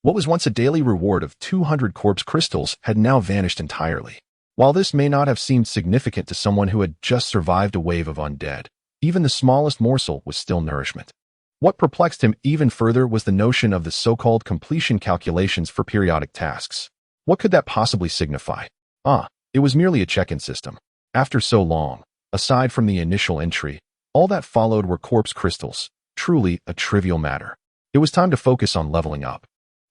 S1: What was once a daily reward of 200 corpse crystals had now vanished entirely. While this may not have seemed significant to someone who had just survived a wave of undead, even the smallest morsel was still nourishment. What perplexed him even further was the notion of the so-called completion calculations for periodic tasks. What could that possibly signify? It was merely a check-in system. After so long, aside from the initial entry, all that followed were corpse crystals, truly a trivial matter. It was time to focus on leveling up.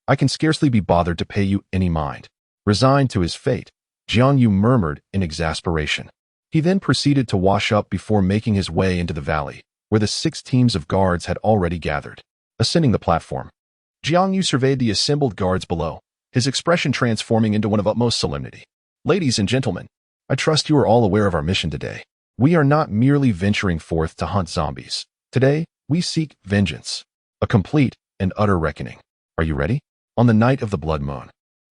S1: I can scarcely be bothered to pay you any mind. Resigned to his fate, Jiang Yu murmured in exasperation. He then proceeded to wash up before making his way into the valley, where the 6 teams of guards had already gathered. Ascending the platform, Jiang Yu surveyed the assembled guards below, his expression transforming into one of utmost solemnity. Ladies and gentlemen, I trust you are all aware of our mission today. We are not merely venturing forth to hunt zombies. Today, we seek vengeance, a complete and utter reckoning. Are you ready? On the night of the blood moon,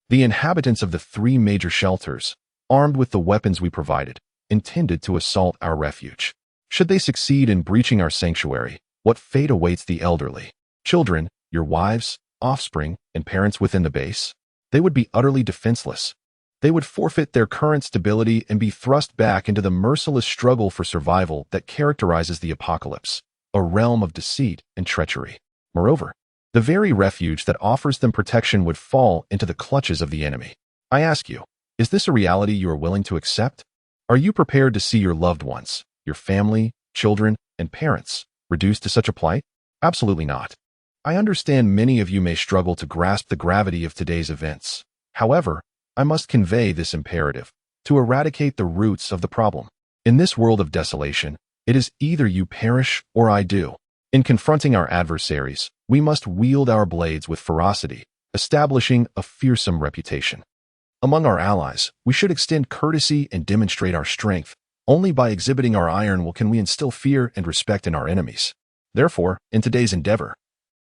S1: the inhabitants of the 3 major shelters, armed with the weapons we provided, intended to assault our refuge. Should they succeed in breaching our sanctuary, what fate awaits the elderly? Children, your wives, offspring, and parents within the base? They would be utterly defenseless. They would forfeit their current stability and be thrust back into the merciless struggle for survival that characterizes the apocalypse, a realm of deceit and treachery. Moreover, the very refuge that offers them protection would fall into the clutches of the enemy. I ask you, is this a reality you are willing to accept? Are you prepared to see your loved ones, your family, children, and parents reduced to such a plight? Absolutely not. I understand many of you may struggle to grasp the gravity of today's events. However, I must convey this imperative to eradicate the roots of the problem. In this world of desolation, it is either you perish or I do. In confronting our adversaries, we must wield our blades with ferocity, establishing a fearsome reputation. Among our allies, we should extend courtesy and demonstrate our strength. Only by exhibiting our iron can we instill fear and respect in our enemies. Therefore, in today's endeavor,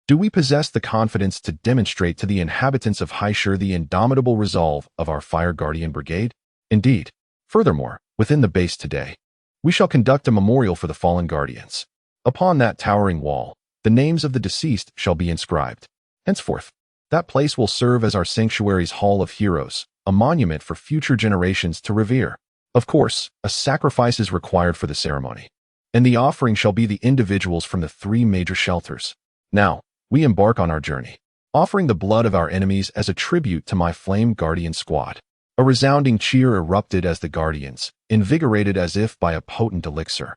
S1: do we possess the confidence to demonstrate to the inhabitants of Haishur the indomitable resolve of our Fire Guardian Brigade? Indeed. Furthermore, within the base today, we shall conduct a memorial for the fallen guardians. Upon that towering wall, the names of the deceased shall be inscribed. Henceforth, that place will serve as our sanctuary's hall of heroes, a monument for future generations to revere. Of course, a sacrifice is required for the ceremony, and the offering shall be the individuals from the 3 major shelters. Now, we embark on our journey, offering the blood of our enemies as a tribute to my Flame Guardian squad. A resounding cheer erupted as the Guardians, invigorated as if by a potent elixir,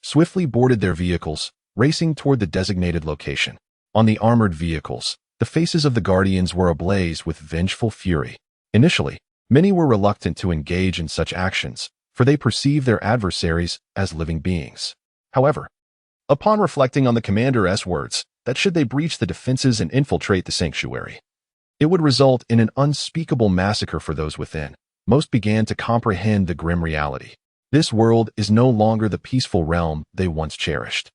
S1: swiftly boarded their vehicles, racing toward the designated location. On the armored vehicles, the faces of the Guardians were ablaze with vengeful fury. Initially, many were reluctant to engage in such actions, for they perceived their adversaries as living beings. However, upon reflecting on the commander's words, that should they breach the defenses and infiltrate the sanctuary, it would result in an unspeakable massacre for those within, most began to comprehend the grim reality. This world is no longer the peaceful realm they once cherished.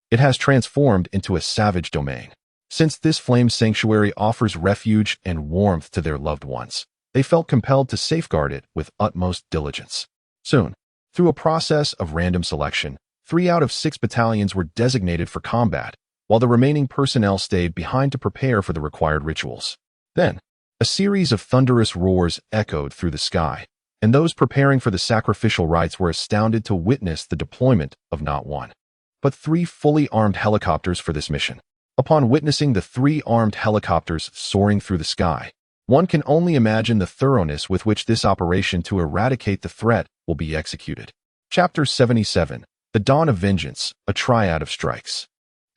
S1: It has transformed into a savage domain. Since this flame sanctuary offers refuge and warmth to their loved ones, they felt compelled to safeguard it with utmost diligence. Soon, through a process of random selection, 3 out of 6 battalions were designated for combat, while the remaining personnel stayed behind to prepare for the required rituals. Then, a series of thunderous roars echoed through the sky, and those preparing for the sacrificial rites were astounded to witness the deployment of not 1, but 3 fully armed helicopters for this mission. Upon witnessing the 3 armed helicopters soaring through the sky, one can only imagine the thoroughness with which this operation to eradicate the threat will be executed. Chapter 77, The Dawn of Vengeance, a Triad of Strikes.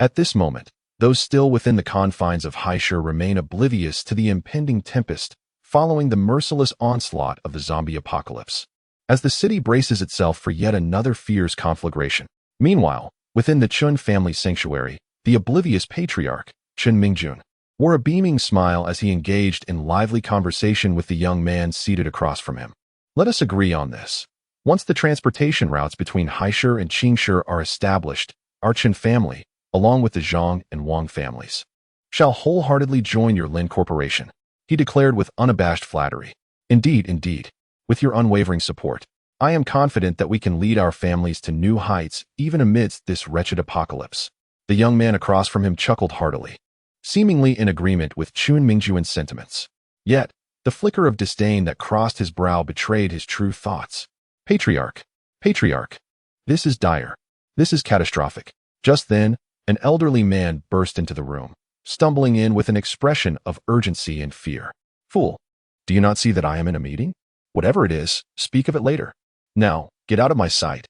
S1: At this moment, those still within the confines of Haishur remain oblivious to the impending tempest following the merciless onslaught of the zombie apocalypse, as the city braces itself for yet another fierce conflagration. Meanwhile, within the Chun family sanctuary, the oblivious patriarch, Chen Mingjun, wore a beaming smile as he engaged in lively conversation with the young man seated across from him. Let us agree on this. Once the transportation routes between Haishur and Qingshur are established, our Chen family, along with the Zhang and Wang families, shall wholeheartedly join your Lin Corporation, he declared with unabashed flattery. Indeed, with your unwavering support, I am confident that we can lead our families to new heights even amidst this wretched apocalypse. The young man across from him chuckled heartily. seemingly in agreement with Chun Mingjuan's sentiments. Yet, the flicker of disdain that crossed his brow betrayed his true thoughts. Patriarch, Patriarch, this is dire. This is catastrophic. Just then, an elderly man burst into the room, stumbling in with an expression of urgency and fear. Fool, do you not see that I am in a meeting? Whatever it is, speak of it later. Now, get out of my sight.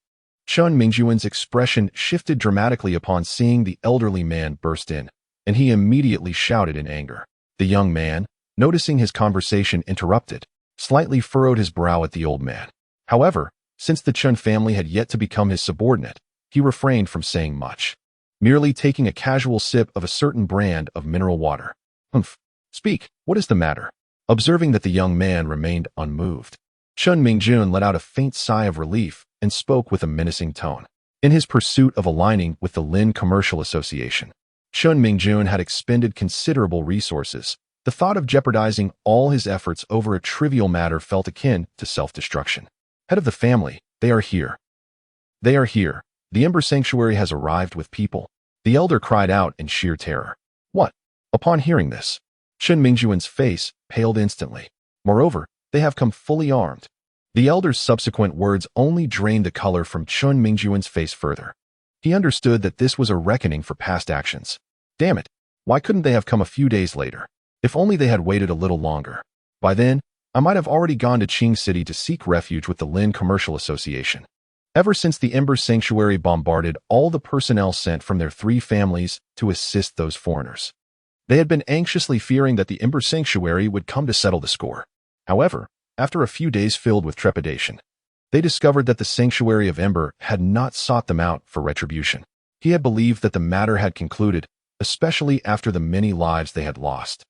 S1: Chun Mingjuan's expression shifted dramatically upon seeing the elderly man burst in, and he immediately shouted in anger. The young man, noticing his conversation interrupted, slightly furrowed his brow at the old man. However, since the Chun family had yet to become his subordinate, he refrained from saying much, merely taking a casual sip of a certain brand of mineral water. Humph. Speak, what is the matter? Observing that the young man remained unmoved, Chun Mingjun let out a faint sigh of relief and spoke with a menacing tone. In his pursuit of aligning with the Lin Commercial Association, Chun Mingjun had expended considerable resources. The thought of jeopardizing all his efforts over a trivial matter felt akin to self-destruction. Head of the family, they are here. They are here. The Ember Sanctuary has arrived with people. The elder cried out in sheer terror. What? Upon hearing this, Chun Mingjuan's face paled instantly. Moreover, they have come fully armed. The elder's subsequent words only drained the color from Chun Mingjuan's face further. He understood that this was a reckoning for past actions. Damn it, why couldn't they have come a few days later? If only they had waited a little longer. By then, I might have already gone to Qing City to seek refuge with the Lin Commercial Association. Ever since the Ember Sanctuary bombarded all the personnel sent from their 3 families to assist those foreigners, they had been anxiously fearing that the Ember Sanctuary would come to settle the score. However, after a few days filled with trepidation, they discovered that the Sanctuary of Ember had not sought them out for retribution. He had believed that the matter had concluded, especially after the many lives they had lost.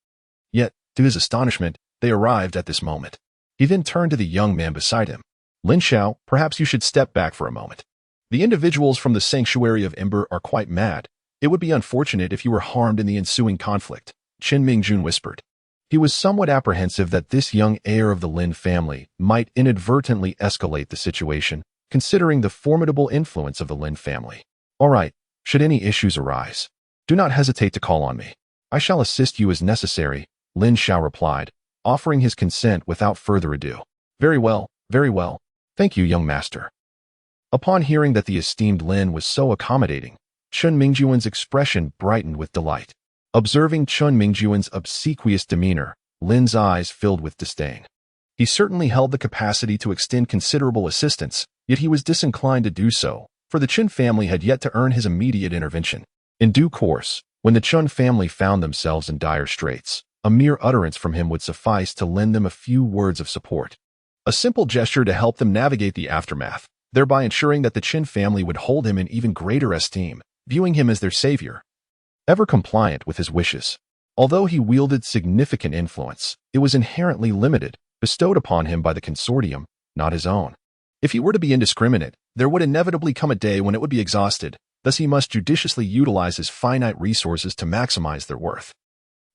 S1: Yet, to his astonishment, they arrived at this moment. He then turned to the young man beside him. Lin Xiao, perhaps you should step back for a moment. The individuals from the Sanctuary of Ember are quite mad. It would be unfortunate if you were harmed in the ensuing conflict, Chen Mingjun whispered. He was somewhat apprehensive that this young heir of the Lin family might inadvertently escalate the situation, considering the formidable influence of the Lin family. All right, should any issues arise, do not hesitate to call on me. I shall assist you as necessary, Lin Xiao replied, offering his consent without further ado. Very well, very well. Thank you, young master. Upon hearing that the esteemed Lin was so accommodating, Chun Mingjuan's expression brightened with delight. Observing Chun Mingjuan's obsequious demeanor, Lin's eyes filled with disdain. He certainly held the capacity to extend considerable assistance, yet he was disinclined to do so, for the Chun family had yet to earn his immediate intervention. In due course, when the Chun family found themselves in dire straits, a mere utterance from him would suffice to lend them a few words of support. A simple gesture to help them navigate the aftermath, thereby ensuring that the Qin family would hold him in even greater esteem, viewing him as their savior, ever compliant with his wishes. Although he wielded significant influence, it was inherently limited, bestowed upon him by the consortium, not his own. If he were to be indiscriminate, there would inevitably come a day when it would be exhausted, thus he must judiciously utilize his finite resources to maximize their worth.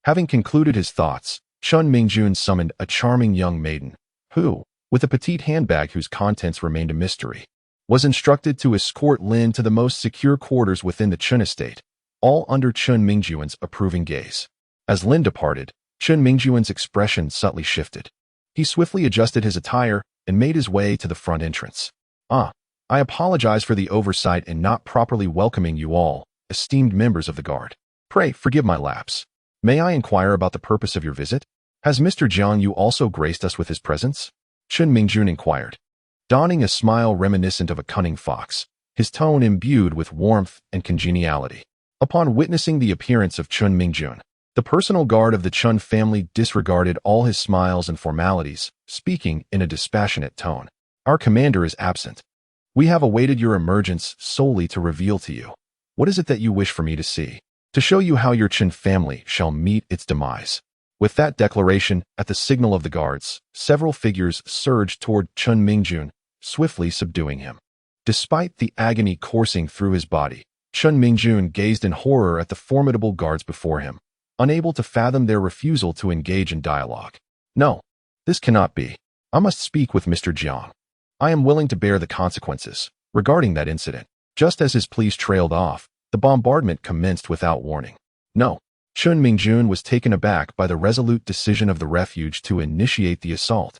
S1: Having concluded his thoughts, Chun Mingjun summoned a charming young maiden, who, with a petite handbag whose contents remained a mystery, was instructed to escort Lin to the most secure quarters within the Chun estate, all under Chun Mingjuan's approving gaze. As Lin departed, Chun Mingjuan's expression subtly shifted. He swiftly adjusted his attire and made his way to the front entrance. I apologize for the oversight in not properly welcoming you all, esteemed members of the guard. Pray forgive my lapse. May I inquire about the purpose of your visit? Has Mr. Jiang Yu also graced us with his presence? Chun Mingjun inquired, donning a smile reminiscent of a cunning fox, his tone imbued with warmth and congeniality. Upon witnessing the appearance of Chun Mingjun, the personal guard of the Chun family disregarded all his smiles and formalities, speaking in a dispassionate tone. Our commander is absent. We have awaited your emergence solely to reveal to you. What is it that you wish for me to see? To show you how your Chun family shall meet its demise. With that declaration, at the signal of the guards, several figures surged toward Chun Mingjun, swiftly subduing him. Despite the agony coursing through his body, Chun Mingjun gazed in horror at the formidable guards before him, unable to fathom their refusal to engage in dialogue. No, this cannot be. I must speak with Mr. Jiang. I am willing to bear the consequences. Regarding that incident, just as his pleas trailed off, the bombardment commenced without warning. No, Chun Mingjun was taken aback by the resolute decision of the refuge to initiate the assault,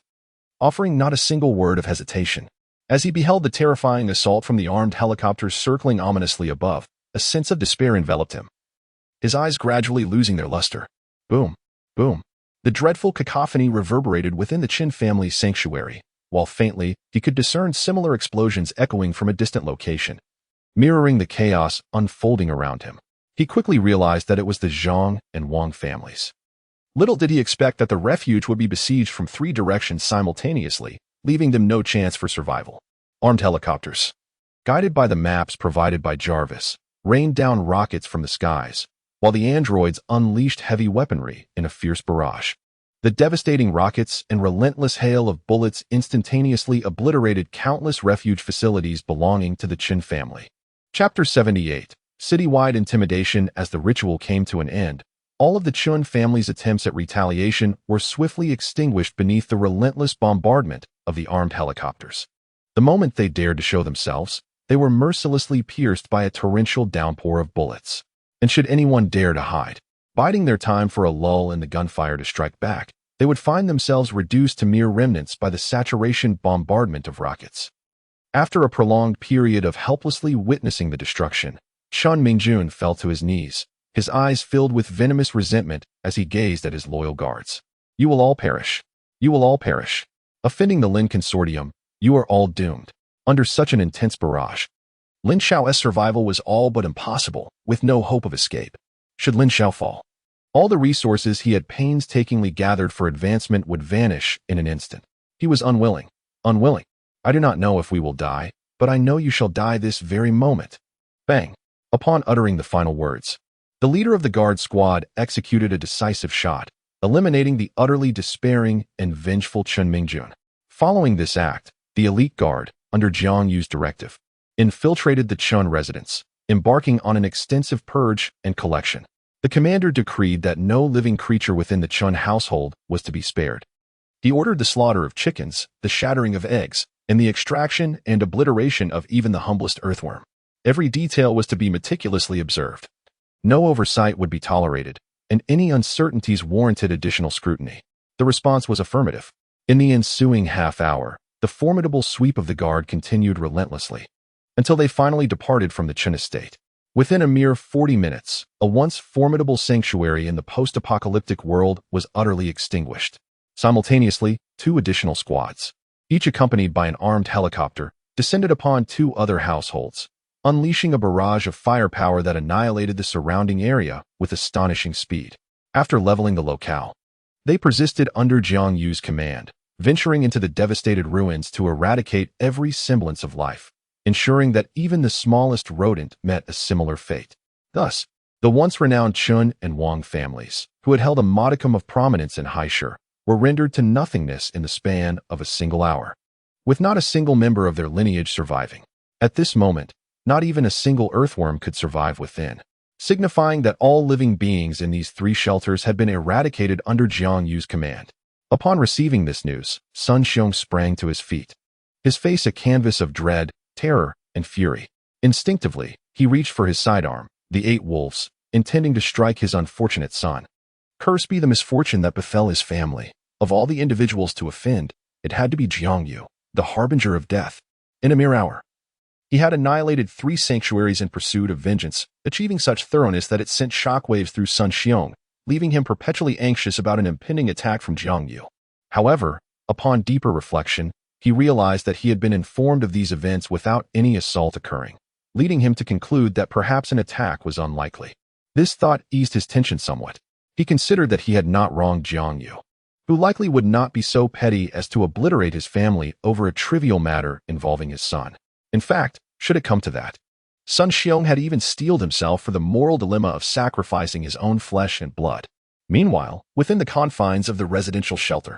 S1: offering not a single word of hesitation. As he beheld the terrifying assault from the armed helicopters circling ominously above, a sense of despair enveloped him, his eyes gradually losing their luster. Boom, boom. The dreadful cacophony reverberated within the Qin family's sanctuary, while faintly, he could discern similar explosions echoing from a distant location, mirroring the chaos unfolding around him. He quickly realized that it was the Zhang and Wang families. Little did he expect that the refuge would be besieged from 3 directions simultaneously, leaving them no chance for survival. Armed helicopters, guided by the maps provided by Jarvis, rained down rockets from the skies, while the androids unleashed heavy weaponry in a fierce barrage. The devastating rockets and relentless hail of bullets instantaneously obliterated countless refuge facilities belonging to the Qin family. Chapter 78. Citywide intimidation. As the ritual came to an end, all of the Qin family's attempts at retaliation were swiftly extinguished beneath the relentless bombardment of the armed helicopters. The moment they dared to show themselves, they were mercilessly pierced by a torrential downpour of bullets. And should anyone dare to hide, biding their time for a lull in the gunfire to strike back, they would find themselves reduced to mere remnants by the saturation bombardment of rockets. After a prolonged period of helplessly witnessing the destruction, Chun Mingjun fell to his knees, his eyes filled with venomous resentment as he gazed at his loyal guards. You will all perish. You will all perish. Offending the Lin Consortium, you are all doomed. Under such an intense barrage, Lin Xiao's survival was all but impossible, with no hope of escape. Should Lin Xiao fall, all the resources he had painstakingly gathered for advancement would vanish in an instant. He was unwilling. Unwilling. I do not know if we will die, but I know you shall die this very moment. Bang. Upon uttering the final words, the leader of the guard squad executed a decisive shot, eliminating the utterly despairing and vengeful Chun Mingjun. Following this act, the elite guard, under Jiang Yu's directive, infiltrated the Chun residence, embarking on an extensive purge and collection. The commander decreed that no living creature within the Chun household was to be spared. He ordered the slaughter of chickens, the shattering of eggs, and the extraction and obliteration of even the humblest earthworm. Every detail was to be meticulously observed. No oversight would be tolerated, and any uncertainties warranted additional scrutiny. The response was affirmative. In the ensuing half-hour, the formidable sweep of the guard continued relentlessly, until they finally departed from the Qin estate. Within a mere 40 minutes, a once formidable sanctuary in the post-apocalyptic world was utterly extinguished. Simultaneously, 2 additional squads, each accompanied by an armed helicopter, descended upon 2 other households, unleashing a barrage of firepower that annihilated the surrounding area with astonishing speed. After leveling the locale, they persisted under Jiang Yu's command, venturing into the devastated ruins to eradicate every semblance of life, ensuring that even the smallest rodent met a similar fate. Thus, the once renowned Chun and Wang families, who had held a modicum of prominence in Haishur, were rendered to nothingness in the span of a single hour, with not a single member of their lineage surviving. At this moment, not even a single earthworm could survive within, signifying that all living beings in these 3 shelters had been eradicated under Jiang Yu's command. Upon receiving this news, Sun Xiong sprang to his feet, his face a canvas of dread, terror, and fury. Instinctively, he reached for his sidearm, the 8 wolves, intending to strike his unfortunate son. Cursed be the misfortune that befell his family. Of all the individuals to offend, it had to be Jiang Yu, the harbinger of death. In a mere hour, he had annihilated 3 sanctuaries in pursuit of vengeance, achieving such thoroughness that it sent shockwaves through Sun Xiong, leaving him perpetually anxious about an impending attack from Jiang Yu. However, upon deeper reflection, he realized that he had been informed of these events without any assault occurring, leading him to conclude that perhaps an attack was unlikely. This thought eased his tension somewhat. He considered that he had not wronged Jiang Yu, who likely would not be so petty as to obliterate his family over a trivial matter involving his son. In fact, should it come to that, Sun Xiong had even steeled himself for the moral dilemma of sacrificing his own flesh and blood. Meanwhile, within the confines of the residential shelter,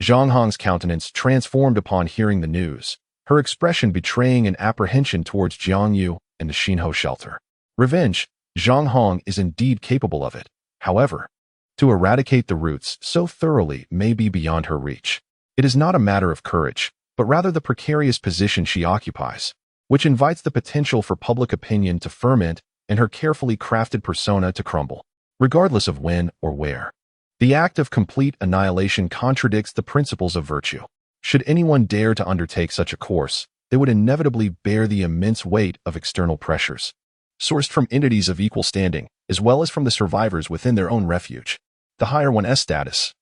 S1: Zhang Hong's countenance transformed upon hearing the news, her expression betraying an apprehension towards Jiang Yu and the Xinhou shelter. Revenge, Zhang Hong is indeed capable of it. However, to eradicate the roots so thoroughly may be beyond her reach. It is not a matter of courage, but rather the precarious position she occupies, which invites the potential for public opinion to ferment and her carefully crafted persona to crumble. regardless of when or where. The act of complete annihilation contradicts the principles of virtue. Should anyone dare to undertake such a course, they would inevitably bear the immense weight of external pressures, sourced from entities of equal standing, as well as from the survivors within their own refuge. The higher one's status,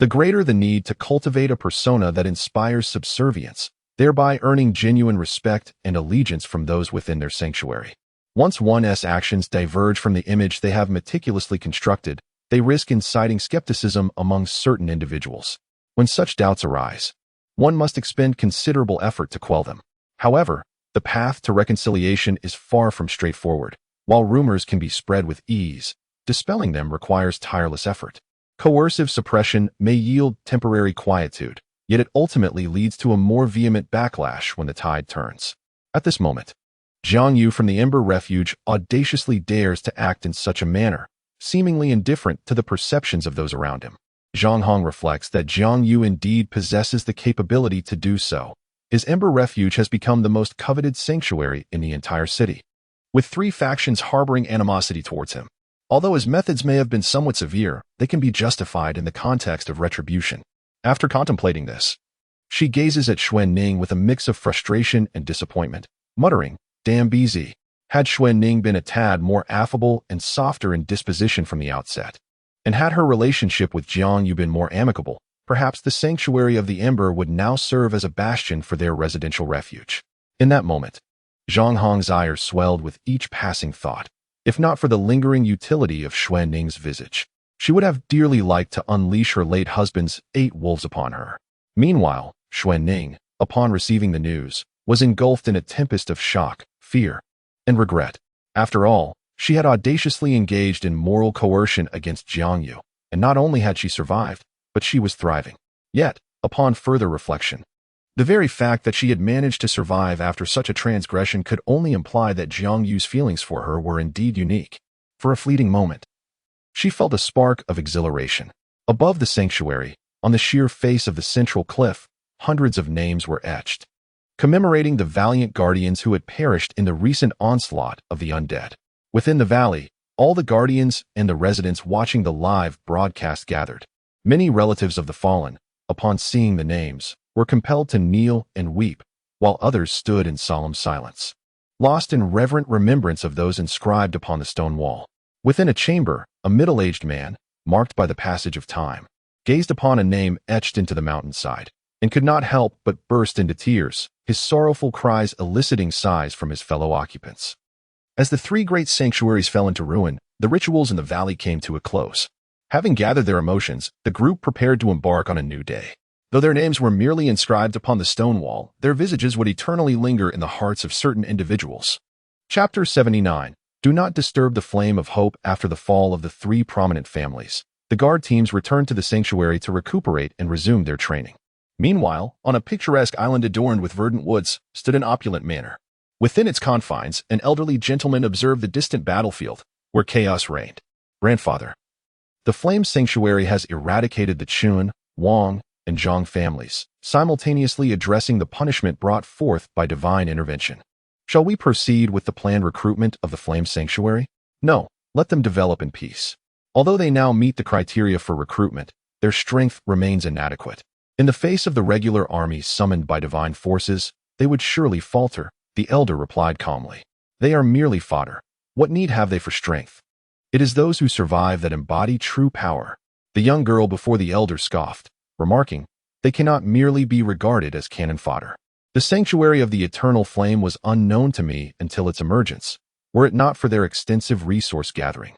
S1: the greater the need to cultivate a persona that inspires subservience, thereby earning genuine respect and allegiance from those within their sanctuary. Once one's actions diverge from the image they have meticulously constructed, they risk inciting skepticism among certain individuals. When such doubts arise, one must expend considerable effort to quell them. However, the path to reconciliation is far from straightforward. While rumors can be spread with ease, dispelling them requires tireless effort. Coercive suppression may yield temporary quietude, yet it ultimately leads to a more vehement backlash when the tide turns. At this moment, Jiang Yu from the Ember Refuge audaciously dares to act in such a manner, seemingly indifferent to the perceptions of those around him. Zhang Hong reflects that Jiang Yu indeed possesses the capability to do so. His Ember Refuge has become the most coveted sanctuary in the entire city, with 3 factions harboring animosity towards him. Although his methods may have been somewhat severe, they can be justified in the context of retribution. After contemplating this, she gazes at Xuan Ning with a mix of frustration and disappointment, muttering, "Damn busy." Had Xuan Ning been a tad more affable and softer in disposition from the outset, and had her relationship with Jiang Yu been more amicable, perhaps the sanctuary of the Ember would now serve as a bastion for their residential refuge. In that moment, Zhang Hong's ire swelled with each passing thought. If not for the lingering utility of Xuan Ning's visage, she would have dearly liked to unleash her late husband's 8 wolves upon her. Meanwhile, Xuan Ning, upon receiving the news, was engulfed in a tempest of shock, fear, and regret. After all, she had audaciously engaged in moral coercion against Jiang Yu, and not only had she survived, but she was thriving. Yet, upon further reflection, the very fact that she had managed to survive after such a transgression could only imply that Jiang Yu's feelings for her were indeed unique. For a fleeting moment, she felt a spark of exhilaration. Above the sanctuary, on the sheer face of the central cliff, hundreds of names were etched, commemorating the valiant guardians who had perished in the recent onslaught of the undead. Within the valley, all the guardians and the residents watching the live broadcast gathered. Many relatives of the fallen, upon seeing the names, were compelled to kneel and weep, while others stood in solemn silence, lost in reverent remembrance of those inscribed upon the stone wall. Within a chamber, a middle-aged man, marked by the passage of time, gazed upon a name etched into the mountainside, and could not help but burst into tears, his sorrowful cries eliciting sighs from his fellow occupants. As the 3 great sanctuaries fell into ruin, the rituals in the valley came to a close. Having gathered their emotions, the group prepared to embark on a new day. Though their names were merely inscribed upon the stone wall, their visages would eternally linger in the hearts of certain individuals. Chapter 79. Do not disturb the flame of hope. After the fall of the 3 prominent families, the guard teams returned to the sanctuary to recuperate and resume their training. Meanwhile, on a picturesque island adorned with verdant woods, stood an opulent manor. Within its confines, an elderly gentleman observed the distant battlefield, where chaos reigned. Grandfather. The Flame Sanctuary has eradicated the Chun, Wang, and Zhang families, simultaneously addressing the punishment brought forth by divine intervention. Shall we proceed with the planned recruitment of the Flame Sanctuary? No, let them develop in peace. Although they now meet the criteria for recruitment, their strength remains inadequate. In the face of the regular armies summoned by divine forces, they would surely falter, the elder replied calmly. They are merely fodder. What need have they for strength? It is those who survive that embody true power. The young girl before the elder scoffed, remarking, they cannot merely be regarded as cannon fodder. The sanctuary of the eternal flame was unknown to me until its emergence, were it not for their extensive resource gathering.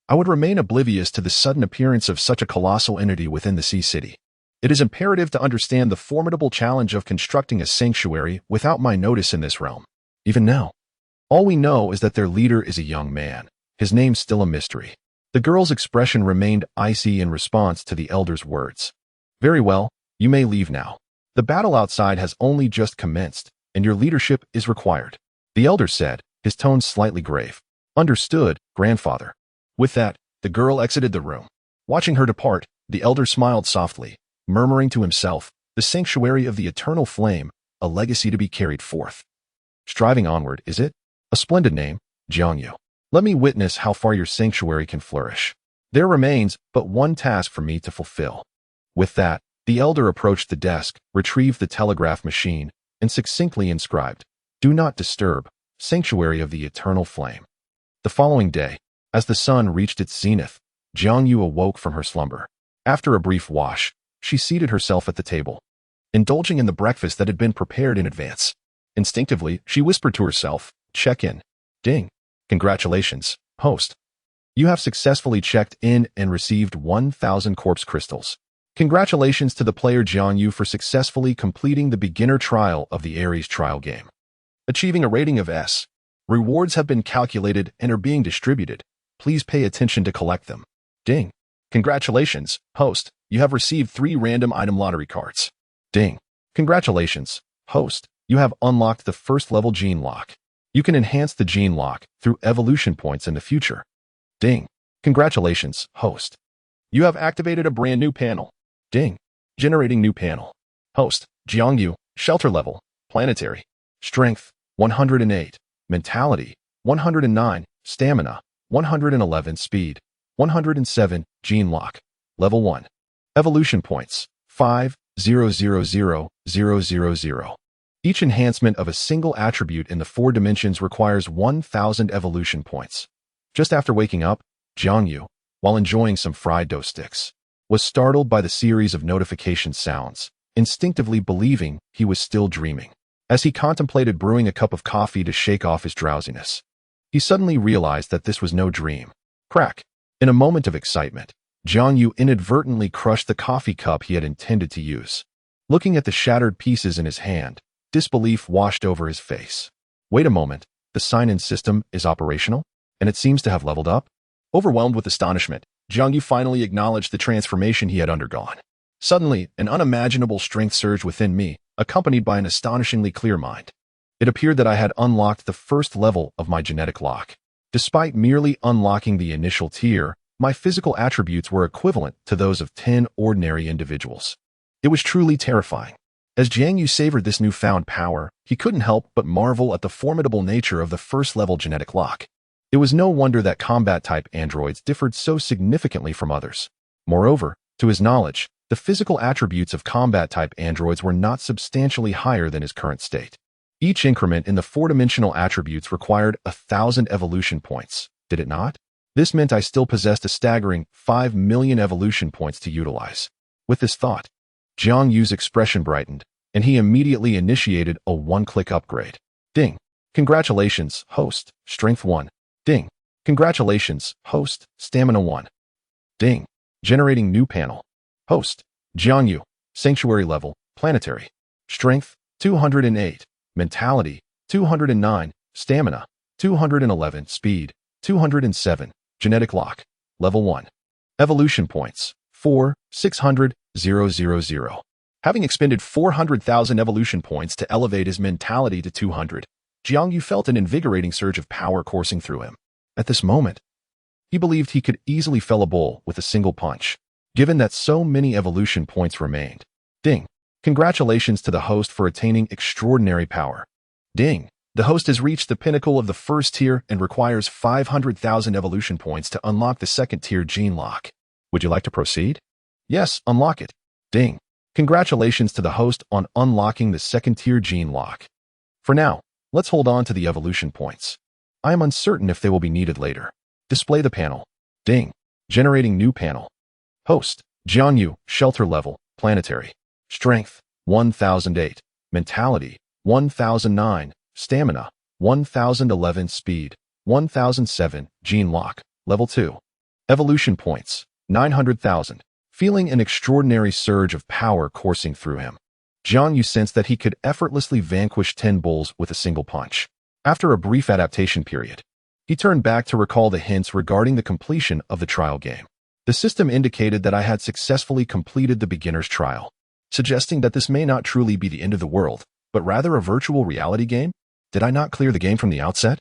S1: I would remain oblivious to the sudden appearance of such a colossal entity within the sea city. It is imperative to understand the formidable challenge of constructing a sanctuary without my notice in this realm. Even now, all we know is that their leader is a young man, his name still a mystery. The girl's expression remained icy in response to the elder's words. Very well, you may leave now. The battle outside has only just commenced, and your leadership is required, the elder said, his tone slightly grave. Understood, grandfather. With that, the girl exited the room. Watching her depart, the elder smiled softly, murmuring to himself, the sanctuary of the eternal flame, a legacy to be carried forth. Striving onward, is it? A splendid name, Jiang Yu. Let me witness how far your sanctuary can flourish. There remains but one task for me to fulfill. With that, the elder approached the desk, retrieved the telegraph machine, and succinctly inscribed, "Do not disturb, sanctuary of the eternal flame." The following day, as the sun reached its zenith, Jiang Yu awoke from her slumber. After a brief wash, she seated herself at the table, indulging in the breakfast that had been prepared in advance. Instinctively, she whispered to herself, "Check in. Ding. Congratulations, host. You have successfully checked in and received 1,000 corpse crystals. Congratulations to the player Jiang Yu for successfully completing the beginner trial of the Ares trial game. Achieving a rating of S. Rewards have been calculated and are being distributed. Please pay attention to collect them. Ding. Congratulations, host. You have received 3 random item lottery cards. Ding. Congratulations, host. You have unlocked the first level gene lock. You can enhance the gene lock through evolution points in the future. Ding. Congratulations, host. You have activated a brand new panel. Ding. Generating new panel. Host, Jiang Yu, shelter level, planetary. Strength, 108. Mentality, 109. Stamina, 111. Speed, 107. Gene lock, level 1. Evolution points, 5,000,000. Each enhancement of a single attribute in the 4 dimensions requires 1,000 evolution points. Just after waking up, Jiang Yu, while enjoying some fried dough sticks, was startled by the series of notification sounds, instinctively believing he was still dreaming. As he contemplated brewing a cup of coffee to shake off his drowsiness, he suddenly realized that this was no dream. Crack! In a moment of excitement, Jiang Yu inadvertently crushed the coffee cup he had intended to use. Looking at the shattered pieces in his hand, disbelief washed over his face. Wait a moment, the sign-in system is operational, and it seems to have leveled up? Overwhelmed with astonishment, Jiang Yu finally acknowledged the transformation he had undergone. Suddenly, an unimaginable strength surged within me, accompanied by an astonishingly clear mind. It appeared that I had unlocked the first level of my genetic lock. Despite merely unlocking the initial tier, my physical attributes were equivalent to those of 10 ordinary individuals. It was truly terrifying. As Jiang Yu savored this newfound power, he couldn't help but marvel at the formidable nature of the first-level genetic lock. It was no wonder that combat-type androids differed so significantly from others. Moreover, to his knowledge, the physical attributes of combat-type androids were not substantially higher than his current state. Each increment in the 4-dimensional attributes required 1,000 evolution points, did it not? This meant I still possessed a staggering 5 million evolution points to utilize. With this thought, Jiang Yu's expression brightened, and he immediately initiated a one-click upgrade. Ding. Congratulations, host, Strength 1. Ding. Congratulations, host, Stamina 1. Ding. Generating new panel. Host, Jiang Yu, Sanctuary level, planetary. Strength, 208. Mentality, 209. Stamina, 211. Speed, 207. Genetic lock, level 1. Evolution points, 4,600,000. Having expended 400,000 evolution points to elevate his mentality to 200, Jiang Yu felt an invigorating surge of power coursing through him. At this moment, he believed he could easily fell a bull with a single punch, given that so many evolution points remained. Ding. Congratulations to the host for attaining extraordinary power. Ding. The host has reached the pinnacle of the first tier and requires 500,000 evolution points to unlock the second tier gene lock. Would you like to proceed? Yes, unlock it. Ding. Congratulations to the host on unlocking the second tier gene lock. For now, let's hold on to the evolution points. I am uncertain if they will be needed later. Display the panel. Ding. Generating new panel. Host, Jiang Yu, shelter level, planetary. Strength, 1,008. Mentality, 1,009. Stamina, 1,011. Speed, 1,007. Gene lock, level 2. Evolution points, 900,000. Feeling an extraordinary surge of power coursing through him, Jiang Yu sensed that he could effortlessly vanquish 10 bulls with a single punch. After a brief adaptation period, he turned back to recall the hints regarding the completion of the trial game. The system indicated that I had successfully completed the beginner's trial, suggesting that this may not truly be the end of the world, but rather a virtual reality game. Did I not clear the game from the outset?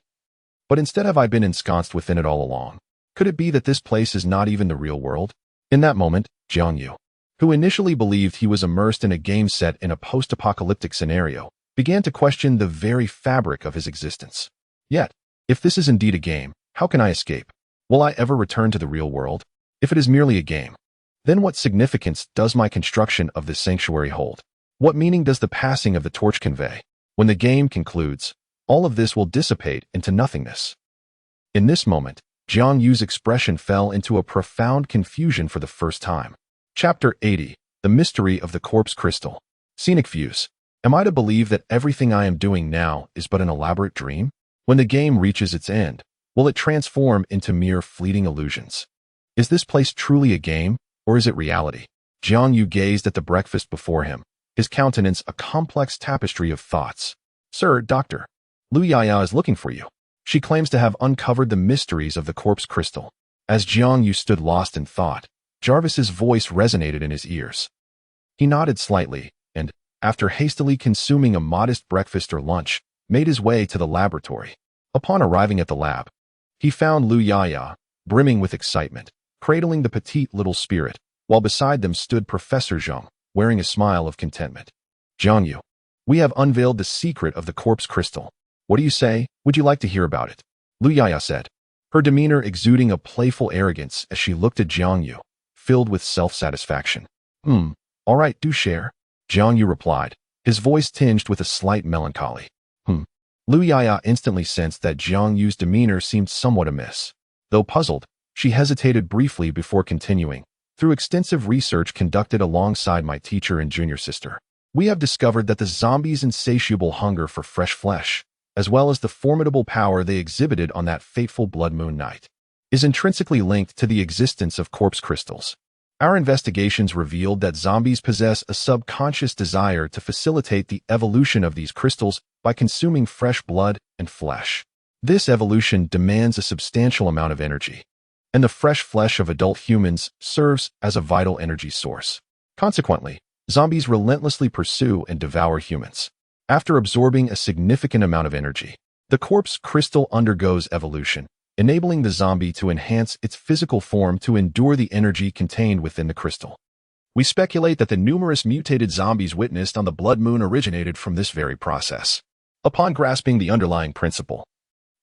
S1: But instead have I been ensconced within it all along? Could it be that this place is not even the real world? In that moment, Jiang Yu, who initially believed he was immersed in a game set in a post-apocalyptic scenario, began to question the very fabric of his existence. Yet, if this is indeed a game, how can I escape? Will I ever return to the real world? If it is merely a game, then what significance does my construction of this sanctuary hold? What meaning does the passing of the torch convey? When the game concludes, all of this will dissipate into nothingness. In this moment, Jiang Yu's expression fell into a profound confusion for the first time. Chapter 80. The Mystery of the Corpse Crystal. Scenic Views. Am I to believe that everything I am doing now is but an elaborate dream? When the game reaches its end, will it transform into mere fleeting illusions? Is this place truly a game, or is it reality? Jiang Yu gazed at the breakfast before him, his countenance a complex tapestry of thoughts. Sir, Doctor, Lu Yaya is looking for you. She claims to have uncovered the mysteries of the corpse crystal. As Jiang Yu stood lost in thought, Jarvis's voice resonated in his ears. He nodded slightly, and, after hastily consuming a modest breakfast or lunch, made his way to the laboratory. Upon arriving at the lab, he found Lu Yaya, brimming with excitement, cradling the petite little spirit, while beside them stood Professor Zheng, wearing a smile of contentment. Jiang Yu, we have unveiled the secret of the corpse crystal. What do you say? Would you like to hear about it? Lu Yaya said, her demeanor exuding a playful arrogance as she looked at Jiang Yu, filled with self-satisfaction. All right, do share. Jiang Yu replied, his voice tinged with a slight melancholy. Lu Yaya instantly sensed that Jiang Yu's demeanor seemed somewhat amiss. Though puzzled, she hesitated briefly before continuing. Through extensive research conducted alongside my teacher and junior sister, we have discovered that the zombies' insatiable hunger for fresh flesh, as well as the formidable power they exhibited on that fateful blood moon night, is intrinsically linked to the existence of corpse crystals. Our investigations revealed that zombies possess a subconscious desire to facilitate the evolution of these crystals by consuming fresh blood and flesh. This evolution demands a substantial amount of energy, and the fresh flesh of adult humans serves as a vital energy source. Consequently, zombies relentlessly pursue and devour humans. After absorbing a significant amount of energy, the corpse crystal undergoes evolution, enabling the zombie to enhance its physical form to endure the energy contained within the crystal. We speculate that the numerous mutated zombies witnessed on the blood moon originated from this very process. Upon grasping the underlying principle,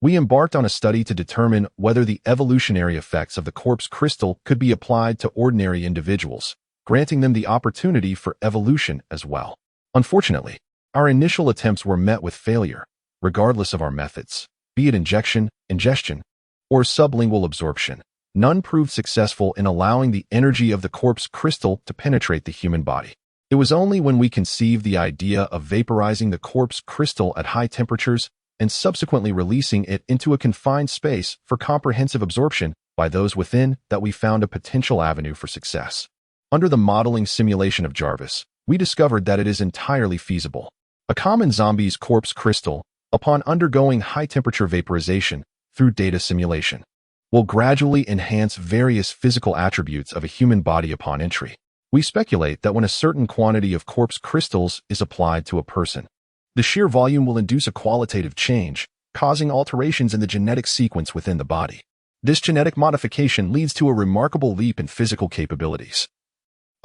S1: we embarked on a study to determine whether the evolutionary effects of the corpse crystal could be applied to ordinary individuals, granting them the opportunity for evolution as well. Unfortunately, our initial attempts were met with failure, regardless of our methods, be it injection, ingestion, or sublingual absorption. None proved successful in allowing the energy of the corpse crystal to penetrate the human body. It was only when we conceived the idea of vaporizing the corpse crystal at high temperatures and subsequently releasing it into a confined space for comprehensive absorption by those within that we found a potential avenue for success. Under the modeling simulation of Jarvis, we discovered that it is entirely feasible. A common zombie's corpse crystal, upon undergoing high-temperature vaporization through data simulation, will gradually enhance various physical attributes of a human body upon entry. We speculate that when a certain quantity of corpse crystals is applied to a person, the sheer volume will induce a qualitative change, causing alterations in the genetic sequence within the body. This genetic modification leads to a remarkable leap in physical capabilities,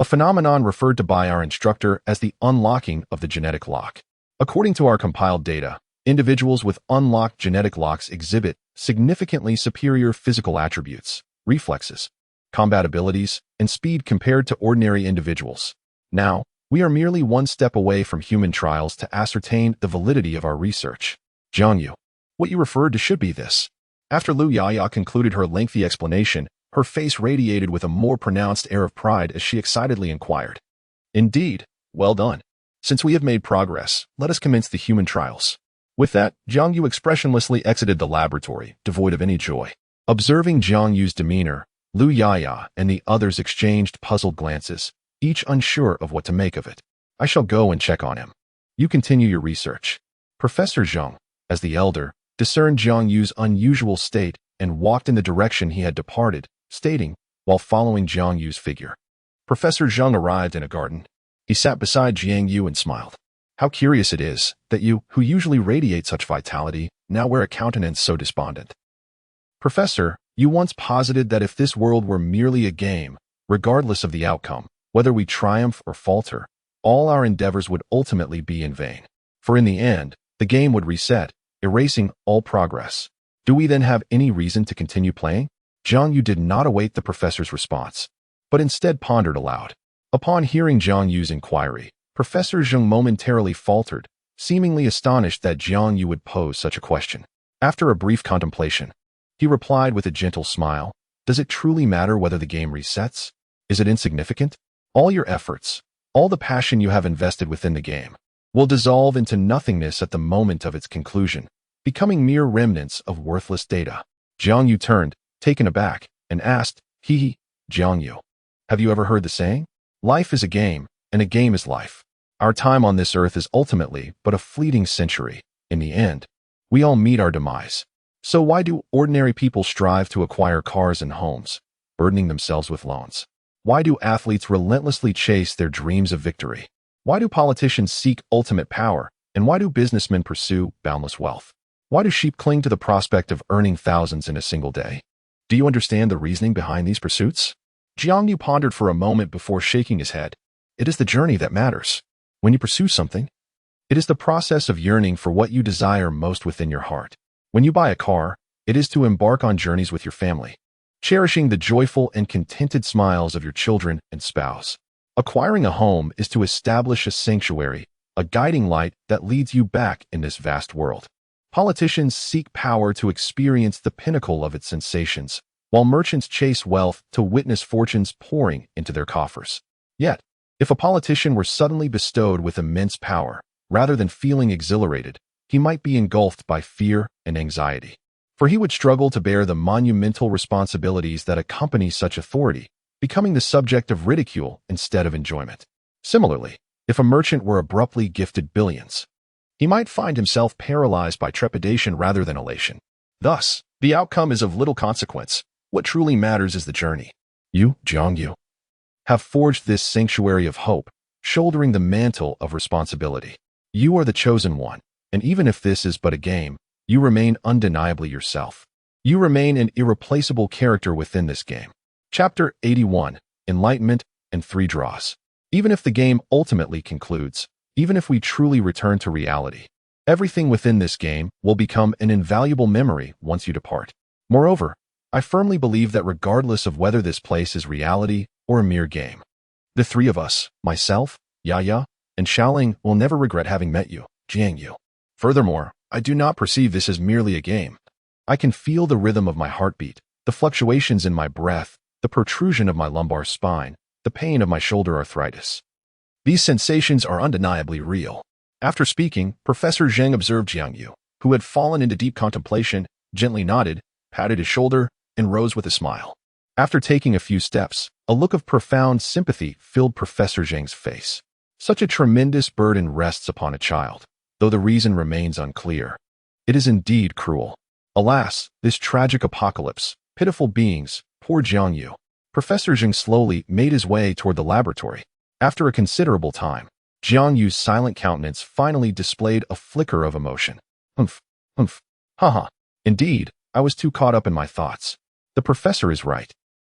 S1: a phenomenon referred to by our instructor as the unlocking of the genetic lock. According to our compiled data, individuals with unlocked genetic locks exhibit significantly superior physical attributes, reflexes, combat abilities, and speed compared to ordinary individuals. Now, we are merely one step away from human trials to ascertain the validity of our research. Jiang Yu, what you referred to should be this. After Lu Yaya concluded her lengthy explanation, her face radiated with a more pronounced air of pride as she excitedly inquired. Indeed, well done. Since we have made progress, let us commence the human trials. With that, Jiang Yu expressionlessly exited the laboratory, devoid of any joy. Observing Jiang Yu's demeanor, Lu Yaya and the others exchanged puzzled glances, each unsure of what to make of it. I shall go and check on him. You continue your research. Professor Zheng, as the elder, discerned Jiang Yu's unusual state and walked in the direction he had departed, stating, while following Jiang Yu's figure. Professor Zheng arrived in a garden. He sat beside Jiang Yu and smiled. How curious it is that you, who usually radiate such vitality, now wear a countenance so despondent. Professor, you once posited that if this world were merely a game, regardless of the outcome, whether we triumph or falter, all our endeavors would ultimately be in vain. For in the end, the game would reset, erasing all progress. Do we then have any reason to continue playing? Jiang Yu did not await the professor's response, but instead pondered aloud. Upon hearing Jiang Yu's inquiry, Professor Zheng momentarily faltered, seemingly astonished that Jiang Yu would pose such a question. After a brief contemplation, he replied with a gentle smile, "Does it truly matter whether the game resets? Is it insignificant? All your efforts, all the passion you have invested within the game, will dissolve into nothingness at the moment of its conclusion, becoming mere remnants of worthless data." Jiang Yu turned, taken aback, and asked, Jiang Yu, have you ever heard the saying? Life is a game, and a game is life. Our time on this earth is ultimately but a fleeting century. In the end, we all meet our demise. So why do ordinary people strive to acquire cars and homes, burdening themselves with loans? Why do athletes relentlessly chase their dreams of victory? Why do politicians seek ultimate power, and why do businessmen pursue boundless wealth? Why do sheep cling to the prospect of earning thousands in a single day? Do you understand the reasoning behind these pursuits? Jiang Yu pondered for a moment before shaking his head. It is the journey that matters. When you pursue something, it is the process of yearning for what you desire most within your heart. When you buy a car, it is to embark on journeys with your family, cherishing the joyful and contented smiles of your children and spouse. Acquiring a home is to establish a sanctuary, a guiding light that leads you back in this vast world. Politicians seek power to experience the pinnacle of its sensations, while merchants chase wealth to witness fortunes pouring into their coffers. Yet, if a politician were suddenly bestowed with immense power, rather than feeling exhilarated, he might be engulfed by fear and anxiety. For he would struggle to bear the monumental responsibilities that accompany such authority, becoming the subject of ridicule instead of enjoyment. Similarly, if a merchant were abruptly gifted billions, he might find himself paralyzed by trepidation rather than elation. Thus, the outcome is of little consequence. What truly matters is the journey. You, Jiang Yu, have forged this sanctuary of hope, shouldering the mantle of responsibility. You are the chosen one, and even if this is but a game, you remain undeniably yourself. You remain an irreplaceable character within this game. Chapter 81, Enlightenment and Three Draws. Even if the game ultimately concludes, even if we truly return to reality, everything within this game will become an invaluable memory once you depart. Moreover, I firmly believe that regardless of whether this place is reality or a mere game, the three of us, myself, Yaya, and Xiaoling, will never regret having met you, Jiang Yu. Furthermore, I do not perceive this as merely a game. I can feel the rhythm of my heartbeat, the fluctuations in my breath, the protrusion of my lumbar spine, the pain of my shoulder arthritis. These sensations are undeniably real. After speaking, Professor Zheng observed Jiang Yu, who had fallen into deep contemplation, gently nodded, patted his shoulder, and rose with a smile. After taking a few steps, a look of profound sympathy filled Professor Zheng's face. Such a tremendous burden rests upon a child, though the reason remains unclear. It is indeed cruel. Alas, this tragic apocalypse, pitiful beings, poor Jiang Yu. Professor Zheng slowly made his way toward the laboratory. After a considerable time, Jiang Yu's silent countenance finally displayed a flicker of emotion. Humph. Haha. Indeed, I was too caught up in my thoughts. The professor is right.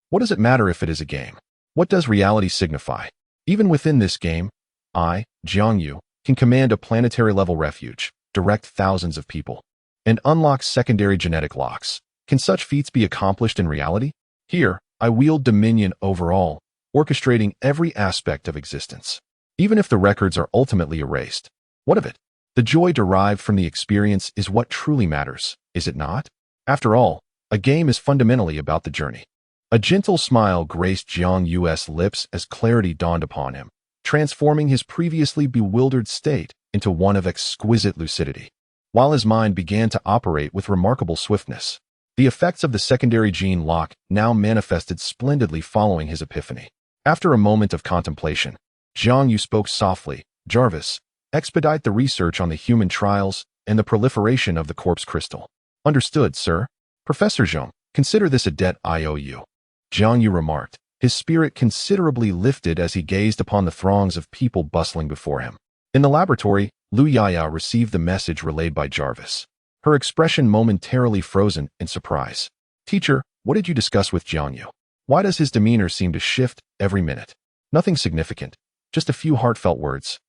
S1: What does it matter if it is a game? What does reality signify? Even within this game, I, Jiang Yu, can command a planetary-level refuge, direct thousands of people, and unlock secondary genetic locks. Can such feats be accomplished in reality? Here, I wield dominion over all, orchestrating every aspect of existence. Even if the records are ultimately erased, what of it? The joy derived from the experience is what truly matters, is it not? After all, a game is fundamentally about the journey. A gentle smile graced Jiang Yu's lips as clarity dawned upon him, transforming his previously bewildered state into one of exquisite lucidity. While his mind began to operate with remarkable swiftness, the effects of the secondary gene lock now manifested splendidly following his epiphany. After a moment of contemplation, Jiang Yu spoke softly, "Jarvis, expedite the research on the human trials and the proliferation of the corpse crystal." "Understood, sir." "Professor Zheng, consider this a debt I owe you," Jiang Yu remarked, his spirit considerably lifted as he gazed upon the throngs of people bustling before him. In the laboratory, Lu Yaya received the message relayed by Jarvis, her expression momentarily frozen in surprise. "Teacher, what did you discuss with Jiang Yu? Why does his demeanor seem to shift every minute?" "Nothing significant, just a few heartfelt words,"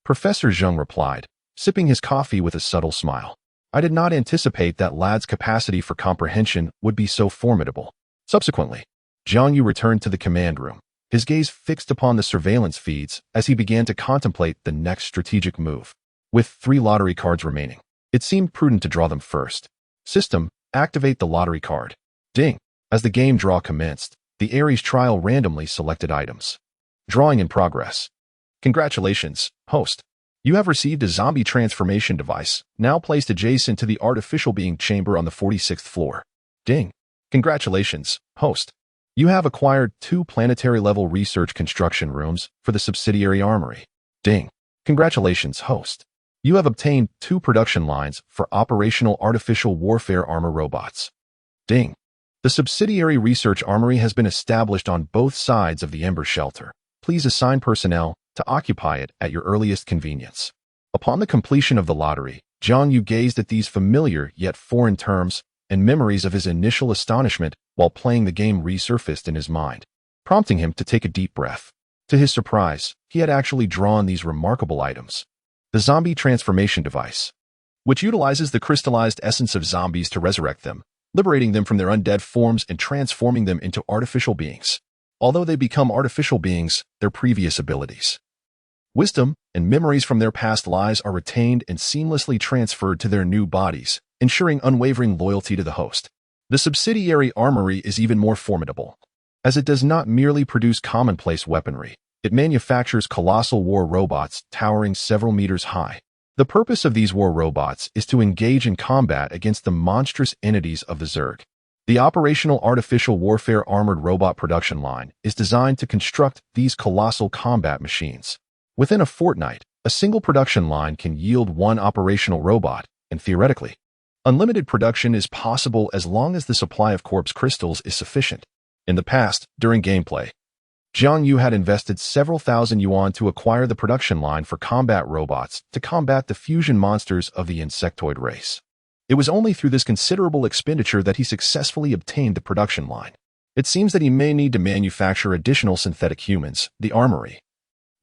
S1: Professor Zheng replied, sipping his coffee with a subtle smile. "I did not anticipate that lad's capacity for comprehension would be so formidable. Subsequently, Jiang Yu returned to the command room, his gaze fixed upon the surveillance feeds as he began to contemplate the next strategic move. With 3 lottery cards remaining, it seemed prudent to draw them first. System, activate the lottery card. Ding! As the game draw commenced, the Ares trial randomly selected items. Drawing in progress. Congratulations, host. You have received a zombie transformation device, now placed adjacent to the artificial being chamber on the 46th floor. Ding! Congratulations, host. You have acquired 2 planetary-level research construction rooms for the subsidiary armory. Ding! Congratulations, host. You have obtained 2 production lines for operational artificial warfare armor robots. Ding! The subsidiary research armory has been established on both sides of the Ember Shelter. Please assign personnel to occupy it at your earliest convenience. Upon the completion of the lottery, Jiang Yu gazed at these familiar yet foreign terms, and memories of his initial astonishment while playing the game resurfaced in his mind, prompting him to take a deep breath. To his surprise, he had actually drawn these remarkable items. The zombie transformation device, which utilizes the crystallized essence of zombies to resurrect them, liberating them from their undead forms and transforming them into artificial beings. Although they become artificial beings, their previous abilities, wisdom, and memories from their past lives are retained and seamlessly transferred to their new bodies, ensuring unwavering loyalty to the host. The subsidiary armory is even more formidable, as it does not merely produce commonplace weaponry. It manufactures colossal war robots towering several meters high. The purpose of these war robots is to engage in combat against the monstrous entities of the Zerg. The operational artificial warfare armored robot production line is designed to construct these colossal combat machines. Within a fortnight, a single production line can yield 1 operational robot, and theoretically, unlimited production is possible as long as the supply of corpse crystals is sufficient. In the past, during gameplay, Jiang Yu had invested several thousand yuan to acquire the production line for combat robots to combat the fusion monsters of the insectoid race. It was only through this considerable expenditure that he successfully obtained the production line. It seems that he may need to manufacture additional synthetic humans. The armory,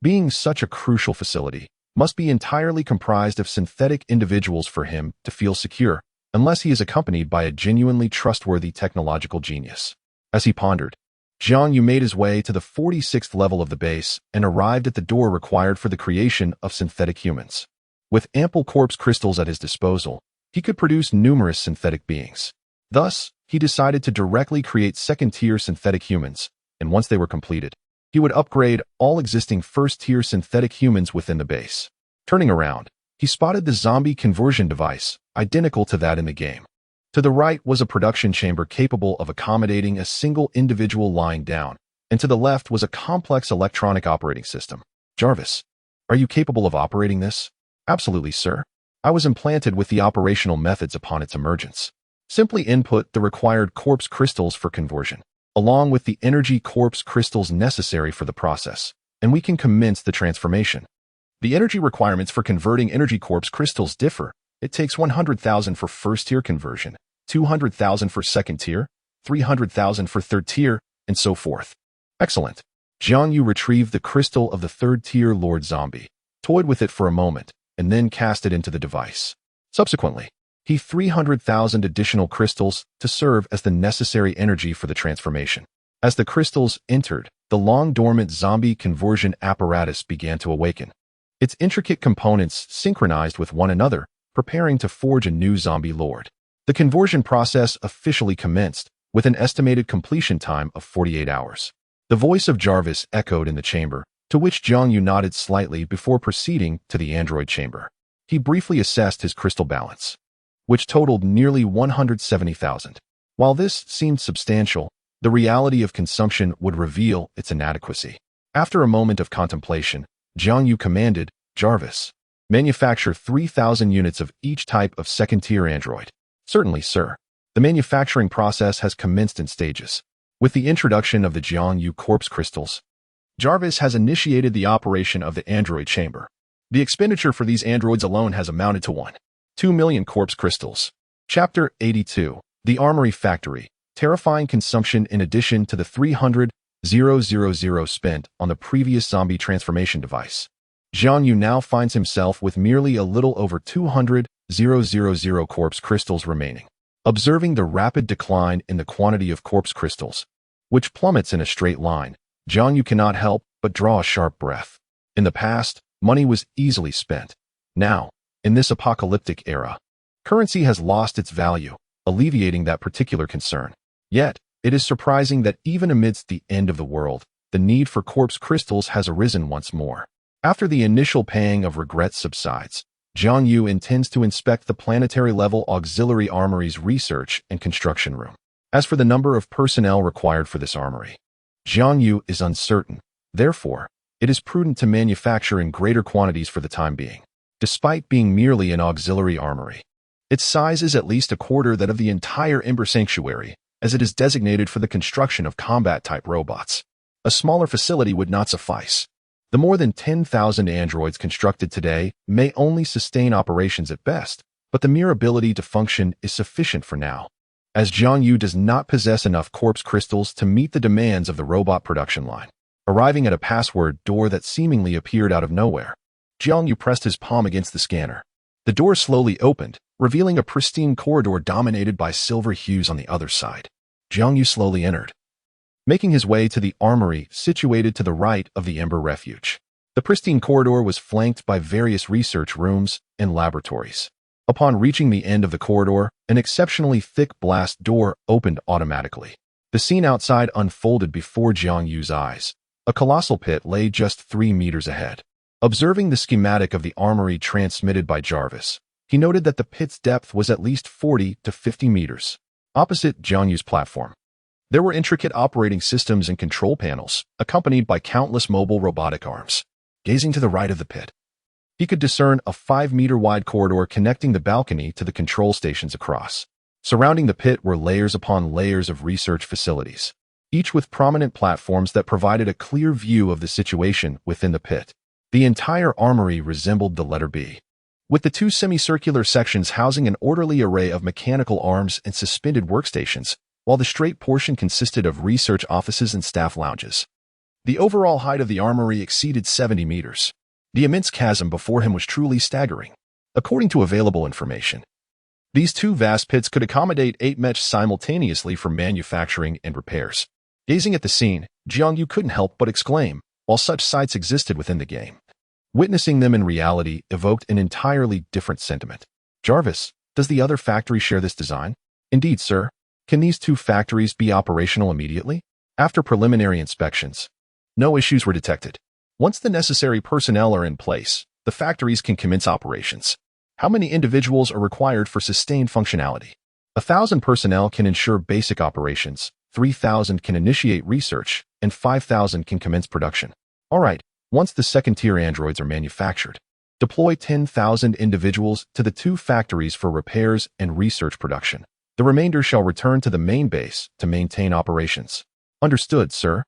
S1: being such a crucial facility, must be entirely comprised of synthetic individuals for him to feel secure, unless he is accompanied by a genuinely trustworthy technological genius. As he pondered, Jiang Yu made his way to the 46th level of the base and arrived at the door required for the creation of synthetic humans. With ample corpse crystals at his disposal, he could produce numerous synthetic beings. Thus, he decided to directly create second-tier synthetic humans, and once they were completed, he would upgrade all existing first-tier synthetic humans within the base. Turning around, he spotted the zombie conversion device, identical to that in the game. To the right was a production chamber capable of accommodating a single individual lying down, and to the left was a complex electronic operating system. Jarvis, are you capable of operating this? Absolutely, sir. I was implanted with the operational methods upon its emergence. Simply input the required corpse crystals for conversion, along with the energy corpse crystals necessary for the process, and we can commence the transformation. The energy requirements for converting energy corpse crystals differ. It takes 100,000 for first-tier conversion, 200,000 for second-tier, 300,000 for third-tier, and so forth. Excellent. Jiang Yu retrieved the crystal of the third-tier Lord Zombie, toyed with it for a moment, and then cast it into the device. Subsequently, he 300,000 additional crystals to serve as the necessary energy for the transformation. As the crystals entered, the long-dormant zombie conversion apparatus began to awaken. Its intricate components synchronized with one another, preparing to forge a new zombie lord. The conversion process officially commenced, with an estimated completion time of 48 hours. The voice of Jarvis echoed in the chamber, to which Jiang Yu nodded slightly before proceeding to the android chamber. He briefly assessed his crystal balance, which totaled nearly 170,000. While this seemed substantial, the reality of consumption would reveal its inadequacy. After a moment of contemplation, Jiang Yu commanded, Jarvis, manufacture 3,000 units of each type of second-tier android. Certainly, sir. The manufacturing process has commenced in stages. With the introduction of the Jiang Yu corpse crystals, Jarvis has initiated the operation of the android chamber. The expenditure for these androids alone has amounted to 1.2 million corpse crystals. Chapter 82. The Armory Factory. Terrifying consumption in addition to the 300,000 spent on the previous zombie transformation device. Jiang Yu now finds himself with merely a little over 200,000 corpse crystals remaining. Observing the rapid decline in the quantity of corpse crystals, which plummets in a straight line, Jiang Yu cannot help but draw a sharp breath. In the past, money was easily spent. Now, in this apocalyptic era, currency has lost its value, alleviating that particular concern. Yet, it is surprising that even amidst the end of the world, the need for corpse crystals has arisen once more. After the initial pang of regret subsides, Jiang Yu intends to inspect the planetary-level auxiliary armory's research and construction room. As for the number of personnel required for this armory, Jiang Yu is uncertain. Therefore, it is prudent to manufacture in greater quantities for the time being. Despite being merely an auxiliary armory, its size is at least a quarter that of the entire Ember Sanctuary, as it is designated for the construction of combat-type robots. A smaller facility would not suffice. The more than 10,000 androids constructed today may only sustain operations at best, but the mere ability to function is sufficient for now, as Jiang Yu does not possess enough corpse crystals to meet the demands of the robot production line. Arriving at a password door that seemingly appeared out of nowhere, Jiang Yu pressed his palm against the scanner. The door slowly opened, revealing a pristine corridor dominated by silver hues on the other side. Jiang Yu slowly entered, making his way to the armory situated to the right of the Ember Refuge. The pristine corridor was flanked by various research rooms and laboratories. Upon reaching the end of the corridor, an exceptionally thick blast door opened automatically. The scene outside unfolded before Jiang Yu's eyes. A colossal pit lay just 3 meters ahead. Observing the schematic of the armory transmitted by Jarvis, he noted that the pit's depth was at least 40 to 50 meters. Opposite Jiang Yu's platform, there were intricate operating systems and control panels, accompanied by countless mobile robotic arms. Gazing to the right of the pit, he could discern a 5-meter-wide corridor connecting the balcony to the control stations across. Surrounding the pit were layers upon layers of research facilities, each with prominent platforms that provided a clear view of the situation within the pit. The entire armory resembled the letter B, with the 2 semicircular sections housing an orderly array of mechanical arms and suspended workstations, while the straight portion consisted of research offices and staff lounges. The overall height of the armory exceeded 70 meters. The immense chasm before him was truly staggering. According to available information, these 2 vast pits could accommodate 8 mechs simultaneously for manufacturing and repairs. Gazing at the scene, Jiang Yu couldn't help but exclaim, while such sites existed within the game. Witnessing them in reality evoked an entirely different sentiment. Jarvis, does the other factory share this design? Indeed, sir. Can these 2 factories be operational immediately? After preliminary inspections, no issues were detected. Once the necessary personnel are in place, the factories can commence operations. How many individuals are required for sustained functionality? 1,000 personnel can ensure basic operations, 3,000 can initiate research, and 5,000 can commence production. All right, once the second-tier androids are manufactured, deploy 10,000 individuals to the 2 factories for repairs and research production. The remainder shall return to the main base to maintain operations. Understood, sir.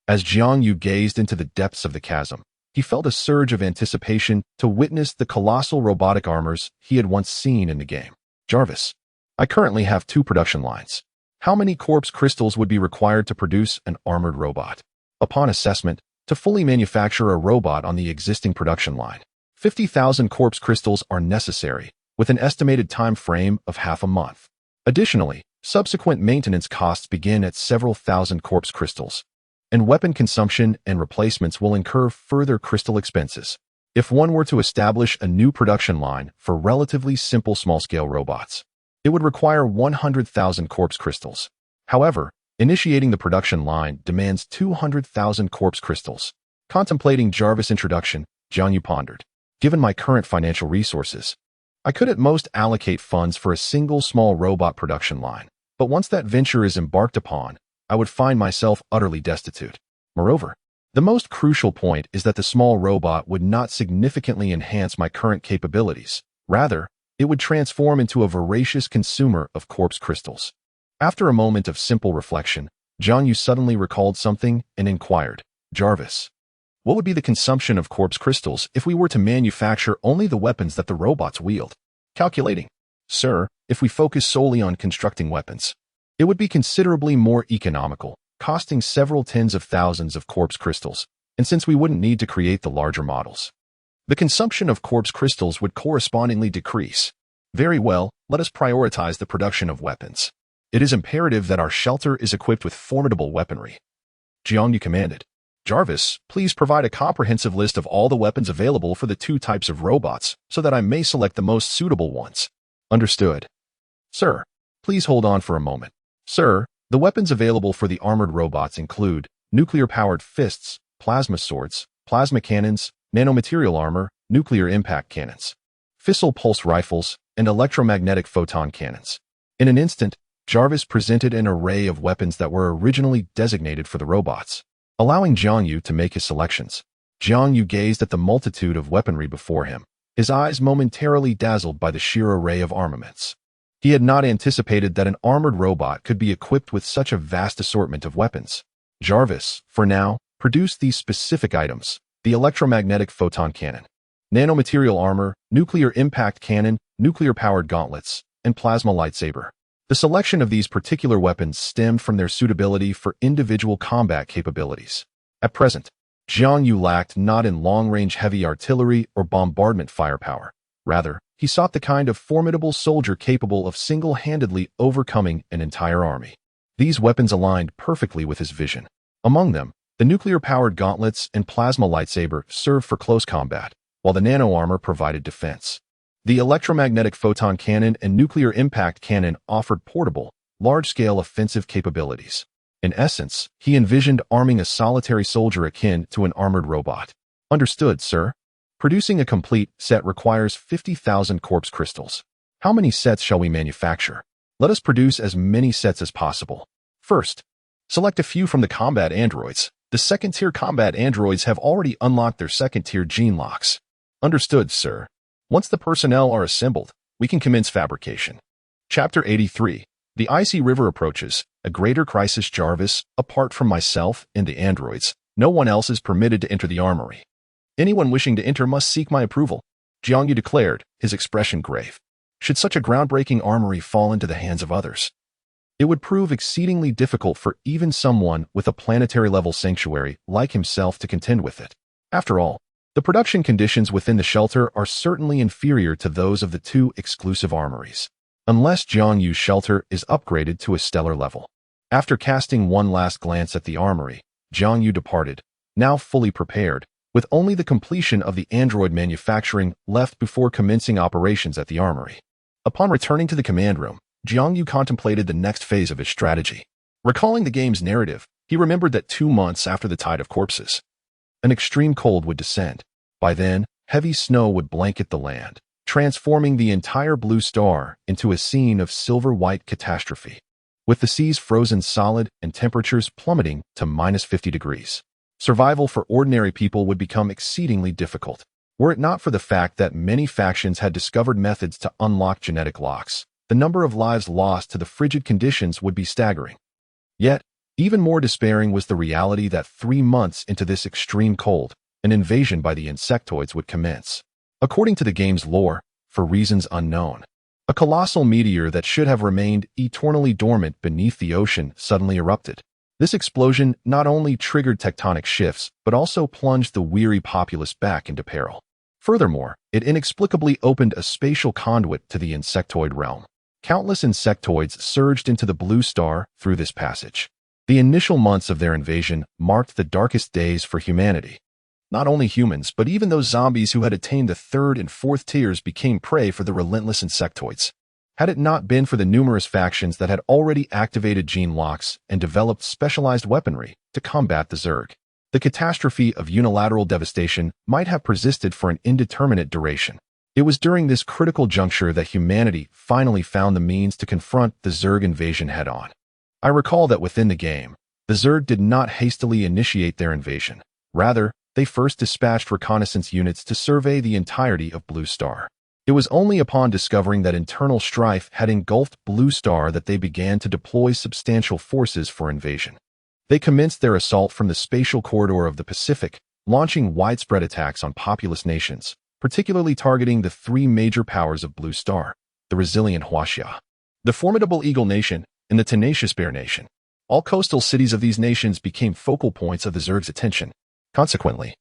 S1: As Jiang Yu gazed into the depths of the chasm, he felt a surge of anticipation to witness the colossal robotic armors he had once seen in the game. Jarvis, I currently have 2 production lines. How many corpse crystals would be required to produce an armored robot? Upon assessment, to fully manufacture a robot on the existing production line, 50,000 corpse crystals are necessary, with an estimated time frame of half a month. Additionally, subsequent maintenance costs begin at several thousand corpse crystals, and weapon consumption and replacements will incur further crystal expenses. If one were to establish a new production line for relatively simple small-scale robots, it would require 100,000 corpse crystals. However, initiating the production line demands 200,000 corpse crystals. Contemplating Jarvis' introduction, Jiang Yu pondered. Given my current financial resources, I could at most allocate funds for a single small robot production line, but once that venture is embarked upon, I would find myself utterly destitute. Moreover, the most crucial point is that the small robot would not significantly enhance my current capabilities. Rather, it would transform into a voracious consumer of corpse crystals. After a moment of simple reflection, Jiang Yu suddenly recalled something and inquired, Jarvis, what would be the consumption of corpse crystals if we were to manufacture only the weapons that the robots wield? Calculating. Sir, if we focus solely on constructing weapons, it would be considerably more economical, costing several tens of thousands of corpse crystals, and since we wouldn't need to create the larger models, the consumption of corpse crystals would correspondingly decrease. Very well, let us prioritize the production of weapons. It is imperative that our shelter is equipped with formidable weaponry. Jiang Yu commanded. Jarvis, please provide a comprehensive list of all the weapons available for the two types of robots so that I may select the most suitable ones. Understood. Sir, please hold on for a moment. Sir, the weapons available for the armored robots include nuclear-powered fists, plasma swords, plasma cannons, nanomaterial armor, nuclear impact cannons, fissile pulse rifles, and electromagnetic photon cannons. In an instant, Jarvis presented an array of weapons that were originally designated for the robots. Allowing Jiang Yu to make his selections, Jiang Yu gazed at the multitude of weaponry before him, his eyes momentarily dazzled by the sheer array of armaments. He had not anticipated that an armored robot could be equipped with such a vast assortment of weapons. Jarvis, for now, produced these specific items: the electromagnetic photon cannon, nanomaterial armor, nuclear impact cannon, nuclear-powered gauntlets, and plasma lightsaber. The selection of these particular weapons stemmed from their suitability for individual combat capabilities. At present, Jiang Yu lacked not in long-range heavy artillery or bombardment firepower. Rather, he sought the kind of formidable soldier capable of single-handedly overcoming an entire army. These weapons aligned perfectly with his vision. Among them, the nuclear-powered gauntlets and plasma lightsaber served for close combat, while the nano-armor provided defense. The electromagnetic photon cannon and nuclear impact cannon offered portable, large-scale offensive capabilities. In essence, he envisioned arming a solitary soldier akin to an armored robot. Understood, sir. Producing a complete set requires 50,000 corpse crystals. How many sets shall we manufacture? Let us produce as many sets as possible. First, select a few from the combat androids. The second-tier combat androids have already unlocked their second-tier gene locks. Understood, sir. Once the personnel are assembled, we can commence fabrication. Chapter 83. The icy river approaches. A greater crisis. Jarvis, apart from myself and the androids, no one else is permitted to enter the armory. Anyone wishing to enter must seek my approval, Jiang Yu declared, his expression grave. Should such a groundbreaking armory fall into the hands of others, it would prove exceedingly difficult for even someone with a planetary-level sanctuary like himself to contend with it. After all, the production conditions within the shelter are certainly inferior to those of the two exclusive armories, unless Jiang Yu's shelter is upgraded to a stellar level. After casting one last glance at the armory, Jiang Yu departed, now fully prepared, with only the completion of the android manufacturing left before commencing operations at the armory. Upon returning to the command room, Jiang Yu contemplated the next phase of his strategy. Recalling the game's narrative, he remembered that 2 months after the Tide of Corpses, an extreme cold would descend. By then, heavy snow would blanket the land, transforming the entire blue star into a scene of silver-white catastrophe, with the seas frozen solid and temperatures plummeting to -50 degrees. Survival for ordinary people would become exceedingly difficult, were it not for the fact that many factions had discovered methods to unlock genetic locks. The number of lives lost to the frigid conditions would be staggering. Yet, even more despairing was the reality that 3 months into this extreme cold, an invasion by the insectoids would commence. According to the game's lore, for reasons unknown, a colossal meteor that should have remained eternally dormant beneath the ocean suddenly erupted. This explosion not only triggered tectonic shifts, but also plunged the weary populace back into peril. Furthermore, it inexplicably opened a spatial conduit to the insectoid realm. Countless insectoids surged into the blue star through this passage. The initial months of their invasion marked the darkest days for humanity. Not only humans, but even those zombies who had attained the 3rd and 4th tiers became prey for the relentless insectoids. Had it not been for the numerous factions that had already activated gene locks and developed specialized weaponry to combat the Zerg, the catastrophe of unilateral devastation might have persisted for an indeterminate duration. It was during this critical juncture that humanity finally found the means to confront the Zerg invasion head-on. I recall that within the game, the Zerg did not hastily initiate their invasion. Rather, they first dispatched reconnaissance units to survey the entirety of Blue Star. It was only upon discovering that internal strife had engulfed Blue Star that they began to deploy substantial forces for invasion. They commenced their assault from the spatial corridor of the Pacific, launching widespread attacks on populous nations, particularly targeting the 3 major powers of Blue Star, the resilient Huaxia, the formidable Eagle Nation, and the tenacious Bear Nation. All coastal cities of these nations became focal points of the Zerg's attention. Consequently,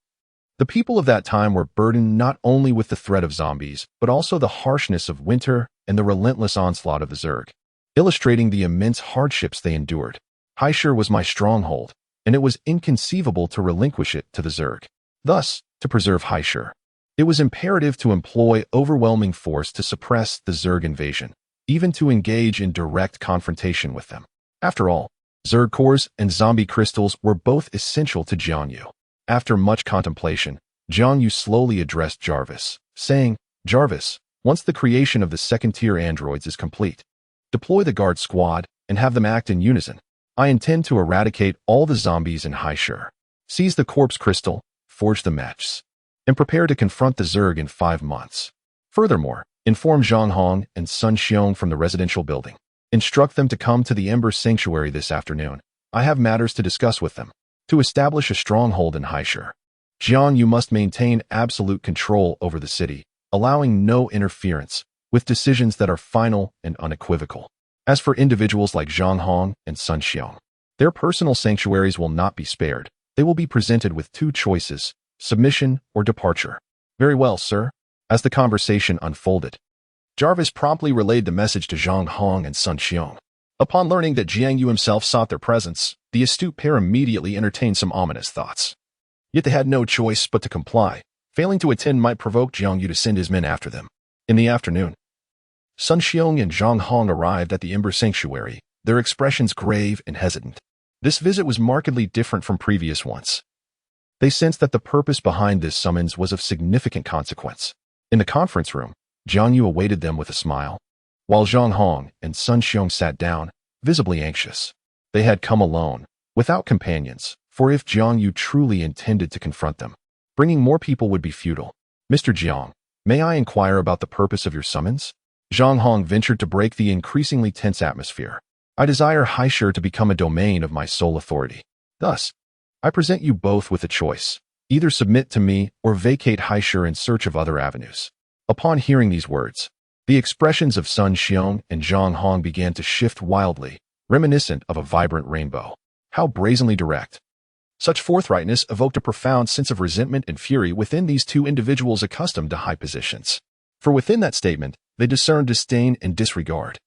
S1: the people of that time were burdened not only with the threat of zombies, but also the harshness of winter and the relentless onslaught of the Zerg, illustrating the immense hardships they endured. Haishur was my stronghold, and it was inconceivable to relinquish it to the Zerg. Thus, to preserve Haishur, it was imperative to employ overwhelming force to suppress the Zerg invasion, even to engage in direct confrontation with them. After all, Zerg cores and zombie crystals were both essential to Jiang Yu. After much contemplation, Jiang Yu slowly addressed Jarvis, saying, "Jarvis, once the creation of the second-tier androids is complete, deploy the guard squad and have them act in unison. I intend to eradicate all the zombies in Haishur. Seize the corpse crystal, forge the mechs, and prepare to confront the Zerg in 5 months. Furthermore, inform Zhang Hong and Sun Xiong from the residential building. Instruct them to come to the Ember Sanctuary this afternoon. I have matters to discuss with them. To establish a stronghold in Haishur, Jiang Yu must maintain absolute control over the city, allowing no interference, with decisions that are final and unequivocal. As for individuals like Zhang Hong and Sun Xiong, their personal sanctuaries will not be spared. They will be presented with 2 choices, submission or departure." "Very well, sir." As the conversation unfolded, Jarvis promptly relayed the message to Zhang Hong and Sun Xiong. Upon learning that Jiang Yu himself sought their presence, the astute pair immediately entertained some ominous thoughts. Yet they had no choice but to comply. Failing to attend might provoke Jiang Yu to send his men after them. In the afternoon, Sun Xiong and Zhang Hong arrived at the Ember Sanctuary, their expressions grave and hesitant. This visit was markedly different from previous ones. They sensed that the purpose behind this summons was of significant consequence. In the conference room, Jiang Yu awaited them with a smile, while Zhang Hong and Sun Xiong sat down, visibly anxious. They had come alone, without companions, for if Jiang Yu truly intended to confront them, bringing more people would be futile. "Mr. Jiang, may I inquire about the purpose of your summons?" Zhang Hong ventured to break the increasingly tense atmosphere. "I desire Haishur to become a domain of my sole authority. Thus, I present you both with a choice. Either submit to me or vacate Haishur in search of other avenues." Upon hearing these words, the expressions of Sun Xiong and Zhang Hong began to shift wildly, reminiscent of a vibrant rainbow. How brazenly direct! Such forthrightness evoked a profound sense of resentment and fury within these 2 individuals accustomed to high positions. For within that statement, they discerned disdain and disregard.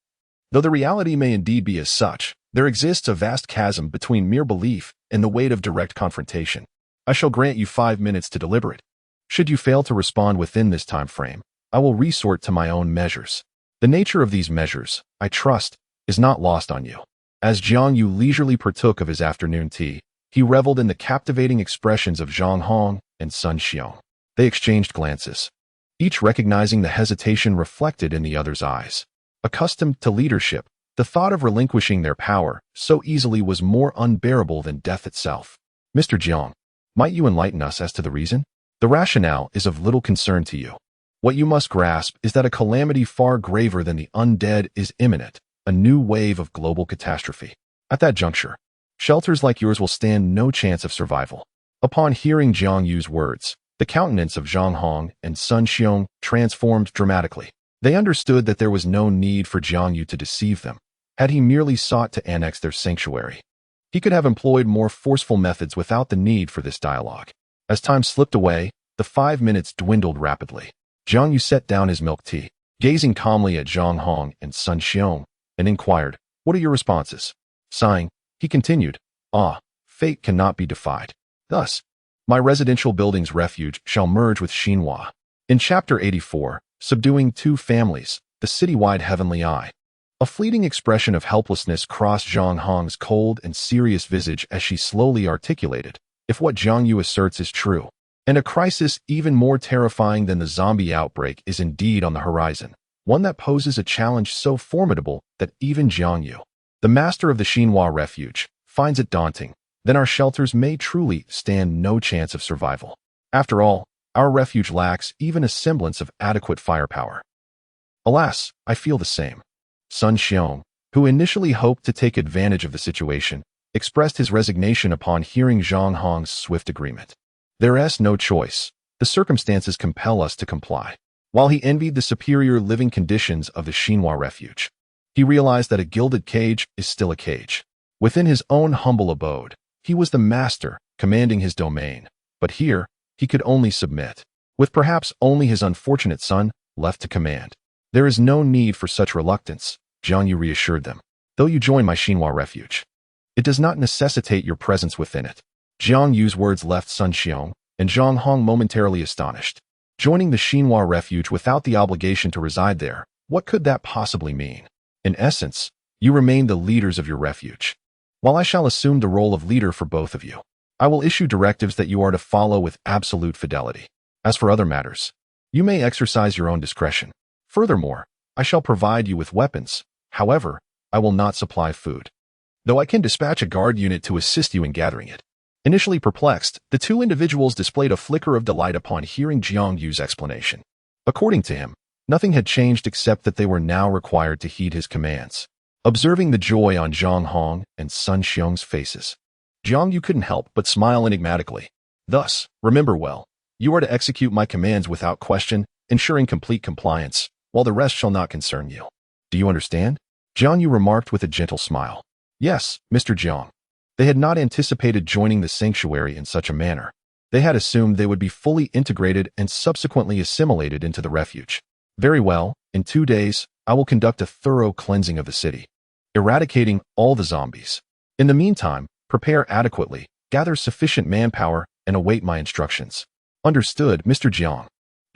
S1: Though the reality may indeed be as such, there exists a vast chasm between mere belief and the weight of direct confrontation. I shall grant you 5 minutes to deliberate. Should you fail to respond within this time frame, I will resort to my own measures. The nature of these measures, I trust, is not lost on you. As Jiang Yu leisurely partook of his afternoon tea, he reveled in the captivating expressions of Zhang Hong and Sun Xiong. They exchanged glances, each recognizing the hesitation reflected in the other's eyes. Accustomed to leadership, the thought of relinquishing their power so easily was more unbearable than death itself. "Mr. Jiang, might you enlighten us as to the reason?" "The rationale is of little concern to you. What you must grasp is that a calamity far graver than the undead is imminent, a new wave of global catastrophe. At that juncture, shelters like yours will stand no chance of survival." Upon hearing Jiang Yu's words, the countenance of Zhang Hong and Sun Xiong transformed dramatically. They understood that there was no need for Jiang Yu to deceive them. Had he merely sought to annex their sanctuary, he could have employed more forceful methods without the need for this dialogue. As time slipped away, the 5 minutes dwindled rapidly. Jiang Yu set down his milk tea, gazing calmly at Zhang Hong and Sun Xiong, and inquired, "What are your responses?" Sighing, he continued, "Fate cannot be defied. Thus, my residential building's refuge shall merge with Xinhua." In Chapter 84, Subduing 2 Families, the Citywide Heavenly Eye, a fleeting expression of helplessness crossed Zhang Hong's cold and serious visage as she slowly articulated, "If what Jiang Yu asserts is true, and a crisis even more terrifying than the zombie outbreak is indeed on the horizon, one that poses a challenge so formidable that even Jiang Yu, the master of the Xinhua refuge, finds it daunting, then our shelters may truly stand no chance of survival. After all, our refuge lacks even a semblance of adequate firepower." "Alas, I feel the same." Sun Xiong, who initially hoped to take advantage of the situation, expressed his resignation upon hearing Zhang Hong's swift agreement. "There is no choice. The circumstances compel us to comply." While he envied the superior living conditions of the Xinhua refuge, he realized that a gilded cage is still a cage. Within his own humble abode, he was the master, commanding his domain. But here, he could only submit, with perhaps only his unfortunate son left to command. There is no need for such reluctance, Jiang Yu reassured them. Though you join my Xinhua refuge, it does not necessitate your presence within it. Jiang Yu's words left Sun Xiong and Zhang Hong momentarily astonished. Joining the Xinhua refuge without the obligation to reside there, what could that possibly mean? In essence, you remain the leaders of your refuge. While I shall assume the role of leader for both of you, I will issue directives that you are to follow with absolute fidelity. As for other matters, you may exercise your own discretion. Furthermore, I shall provide you with weapons. However, I will not supply food, though I can dispatch a guard unit to assist you in gathering it. Initially perplexed, the two individuals displayed a flicker of delight upon hearing Jiang Yu's explanation. According to him, nothing had changed except that they were now required to heed his commands. Observing the joy on Zhang Hong and Sun Xiong's faces, Jiang Yu couldn't help but smile enigmatically. Thus, remember well, you are to execute my commands without question, ensuring complete compliance, while the rest shall not concern you. Do you understand? Jiang Yu remarked with a gentle smile. Yes, Mr. Jiang. They had not anticipated joining the sanctuary in such a manner. They had assumed they would be fully integrated and subsequently assimilated into the refuge. Very well, in 2 days, I will conduct a thorough cleansing of the city, eradicating all the zombies. In the meantime, prepare adequately, gather sufficient manpower, and await my instructions. Understood, Mr. Jiang.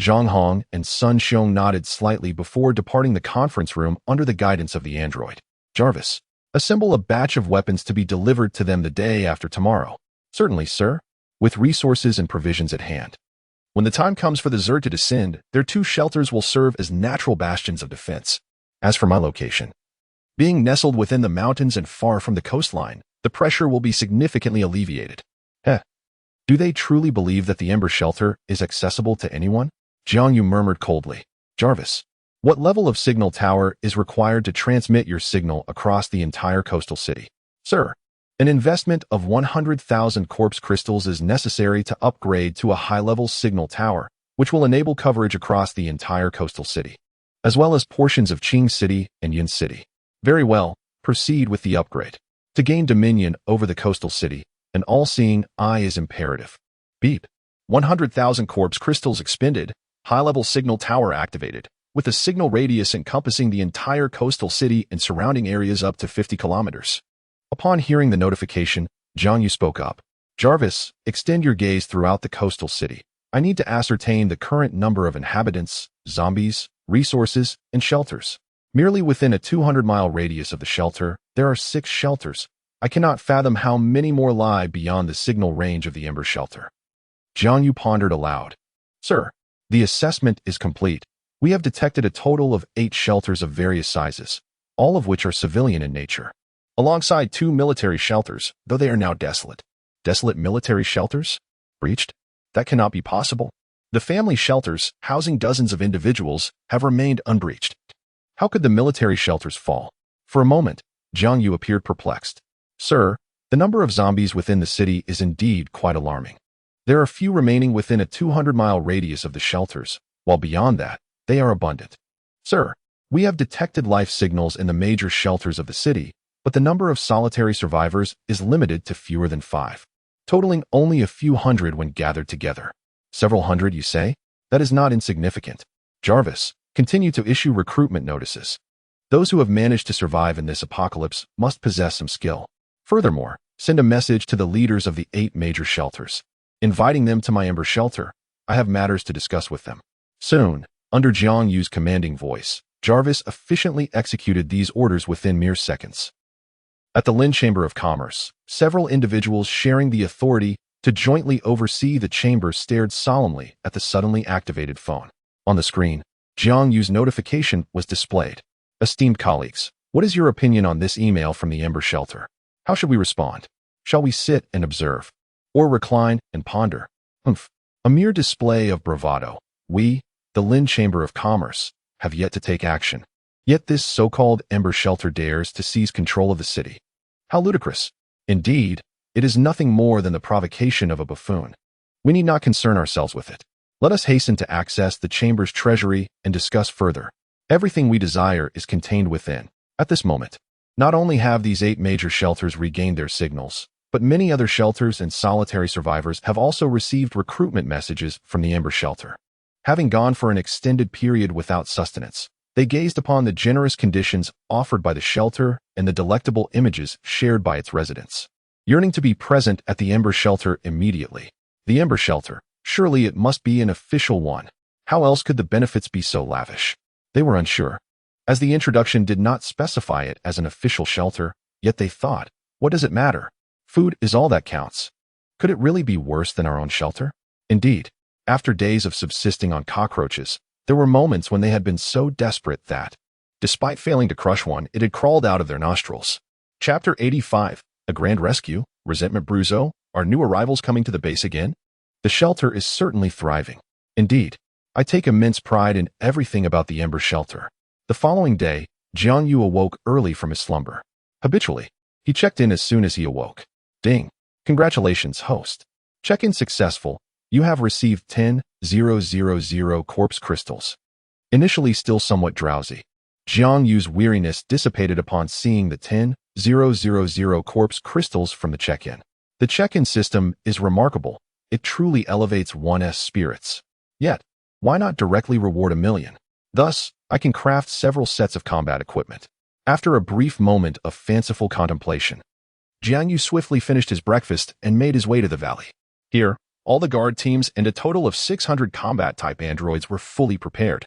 S1: Zhang Hong and Sun Xiong nodded slightly before departing the conference room under the guidance of the android. Jarvis, assemble a batch of weapons to be delivered to them the day after tomorrow. Certainly, sir. With resources and provisions at hand. When the time comes for the Zerg to descend, their 2 shelters will serve as natural bastions of defense. As for my location, being nestled within the mountains and far from the coastline, the pressure will be significantly alleviated. Do they truly believe that the Ember Shelter is accessible to anyone? Jiang Yu murmured coldly. Jarvis, what level of signal tower is required to transmit your signal across the entire coastal city? Sir, an investment of 100,000 corpse crystals is necessary to upgrade to a high-level signal tower, which will enable coverage across the entire coastal city, as well as portions of Qing City and Yin City. Very well, proceed with the upgrade. To gain dominion over the coastal city, an all-seeing eye is imperative. Beep. 100,000 corpse crystals expended, high-level signal tower activated, with a signal radius encompassing the entire coastal city and surrounding areas up to 50 kilometers. Upon hearing the notification, Jiang Yu spoke up. Jarvis, extend your gaze throughout the coastal city. I need to ascertain the current number of inhabitants, zombies, resources, and shelters. Merely within a 200-mile radius of the shelter, there are 6 shelters. I cannot fathom how many more lie beyond the signal range of the Ember Shelter. Jiang Yu pondered aloud. Sir, the assessment is complete. We have detected a total of 8 shelters of various sizes, all of which are civilian in nature, alongside 2 military shelters, though they are now desolate. Desolate military shelters? Breached? That cannot be possible. The family shelters, housing dozens of individuals, have remained unbreached. How could the military shelters fall? For a moment, Jiang Yu appeared perplexed. Sir, the number of zombies within the city is indeed quite alarming. There are few remaining within a 200-mile radius of the shelters, while beyond that, they are abundant. Sir, we have detected life signals in the major shelters of the city, but the number of solitary survivors is limited to fewer than 5, totaling only a few hundred when gathered together. Several hundred, you say? That is not insignificant. Jarvis, continue to issue recruitment notices. Those who have managed to survive in this apocalypse must possess some skill. Furthermore, send a message to the leaders of the 8 major shelters, inviting them to my Ember Shelter. I have matters to discuss with them. Soon, under Jiang Yu's commanding voice, Jarvis efficiently executed these orders within mere seconds. At the Lin Chamber of Commerce, several individuals sharing the authority to jointly oversee the chamber stared solemnly at the suddenly activated phone. On the screen, Jiang Yu's notification was displayed. Esteemed colleagues, what is your opinion on this email from the Ember Shelter? How should we respond? Shall we sit and observe? Or recline and ponder? A mere display of bravado. We, the Lin Chamber of Commerce, have yet to take action. Yet this so-called Ember Shelter dares to seize control of the city. How ludicrous. Indeed, it is nothing more than the provocation of a buffoon. We need not concern ourselves with it. Let us hasten to access the chamber's treasury and discuss further. Everything we desire is contained within. At this moment, not only have these 8 major shelters regained their signals, but many other shelters and solitary survivors have also received recruitment messages from the Ember Shelter. Having gone for an extended period without sustenance, They gazed upon the generous conditions offered by the shelter and the delectable images shared by its residents, yearning to be present at the Ember Shelter immediately. The Ember Shelter, surely it must be an official one. How else could the benefits be so lavish? They were unsure, as the introduction did not specify it as an official shelter, yet they thought, what does it matter? Food is all that counts. Could it really be worse than our own shelter? Indeed, after days of subsisting on cockroaches, there were moments when they had been so desperate that, despite failing to crush one, it had crawled out of their nostrils. Chapter 85, A Grand Rescue, Resentment Bruzo, are new arrivals coming to the base again? The shelter is certainly thriving. Indeed, I take immense pride in everything about the Ember Shelter. The following day, Jiang Yu awoke early from his slumber. Habitually, he checked in as soon as he awoke. Ding. Congratulations, host. Check-in successful. You have received 10,000 corpse crystals. Initially still somewhat drowsy, Jiang Yu's weariness dissipated upon seeing the 10,000 corpse crystals from the check-in. The check-in system is remarkable. It truly elevates one's spirits. Yet, why not directly reward 1,000,000? Thus, I can craft several sets of combat equipment. After a brief moment of fanciful contemplation, Jiang Yu swiftly finished his breakfast and made his way to the valley. Here, all the guard teams and a total of 600 combat-type androids were fully prepared,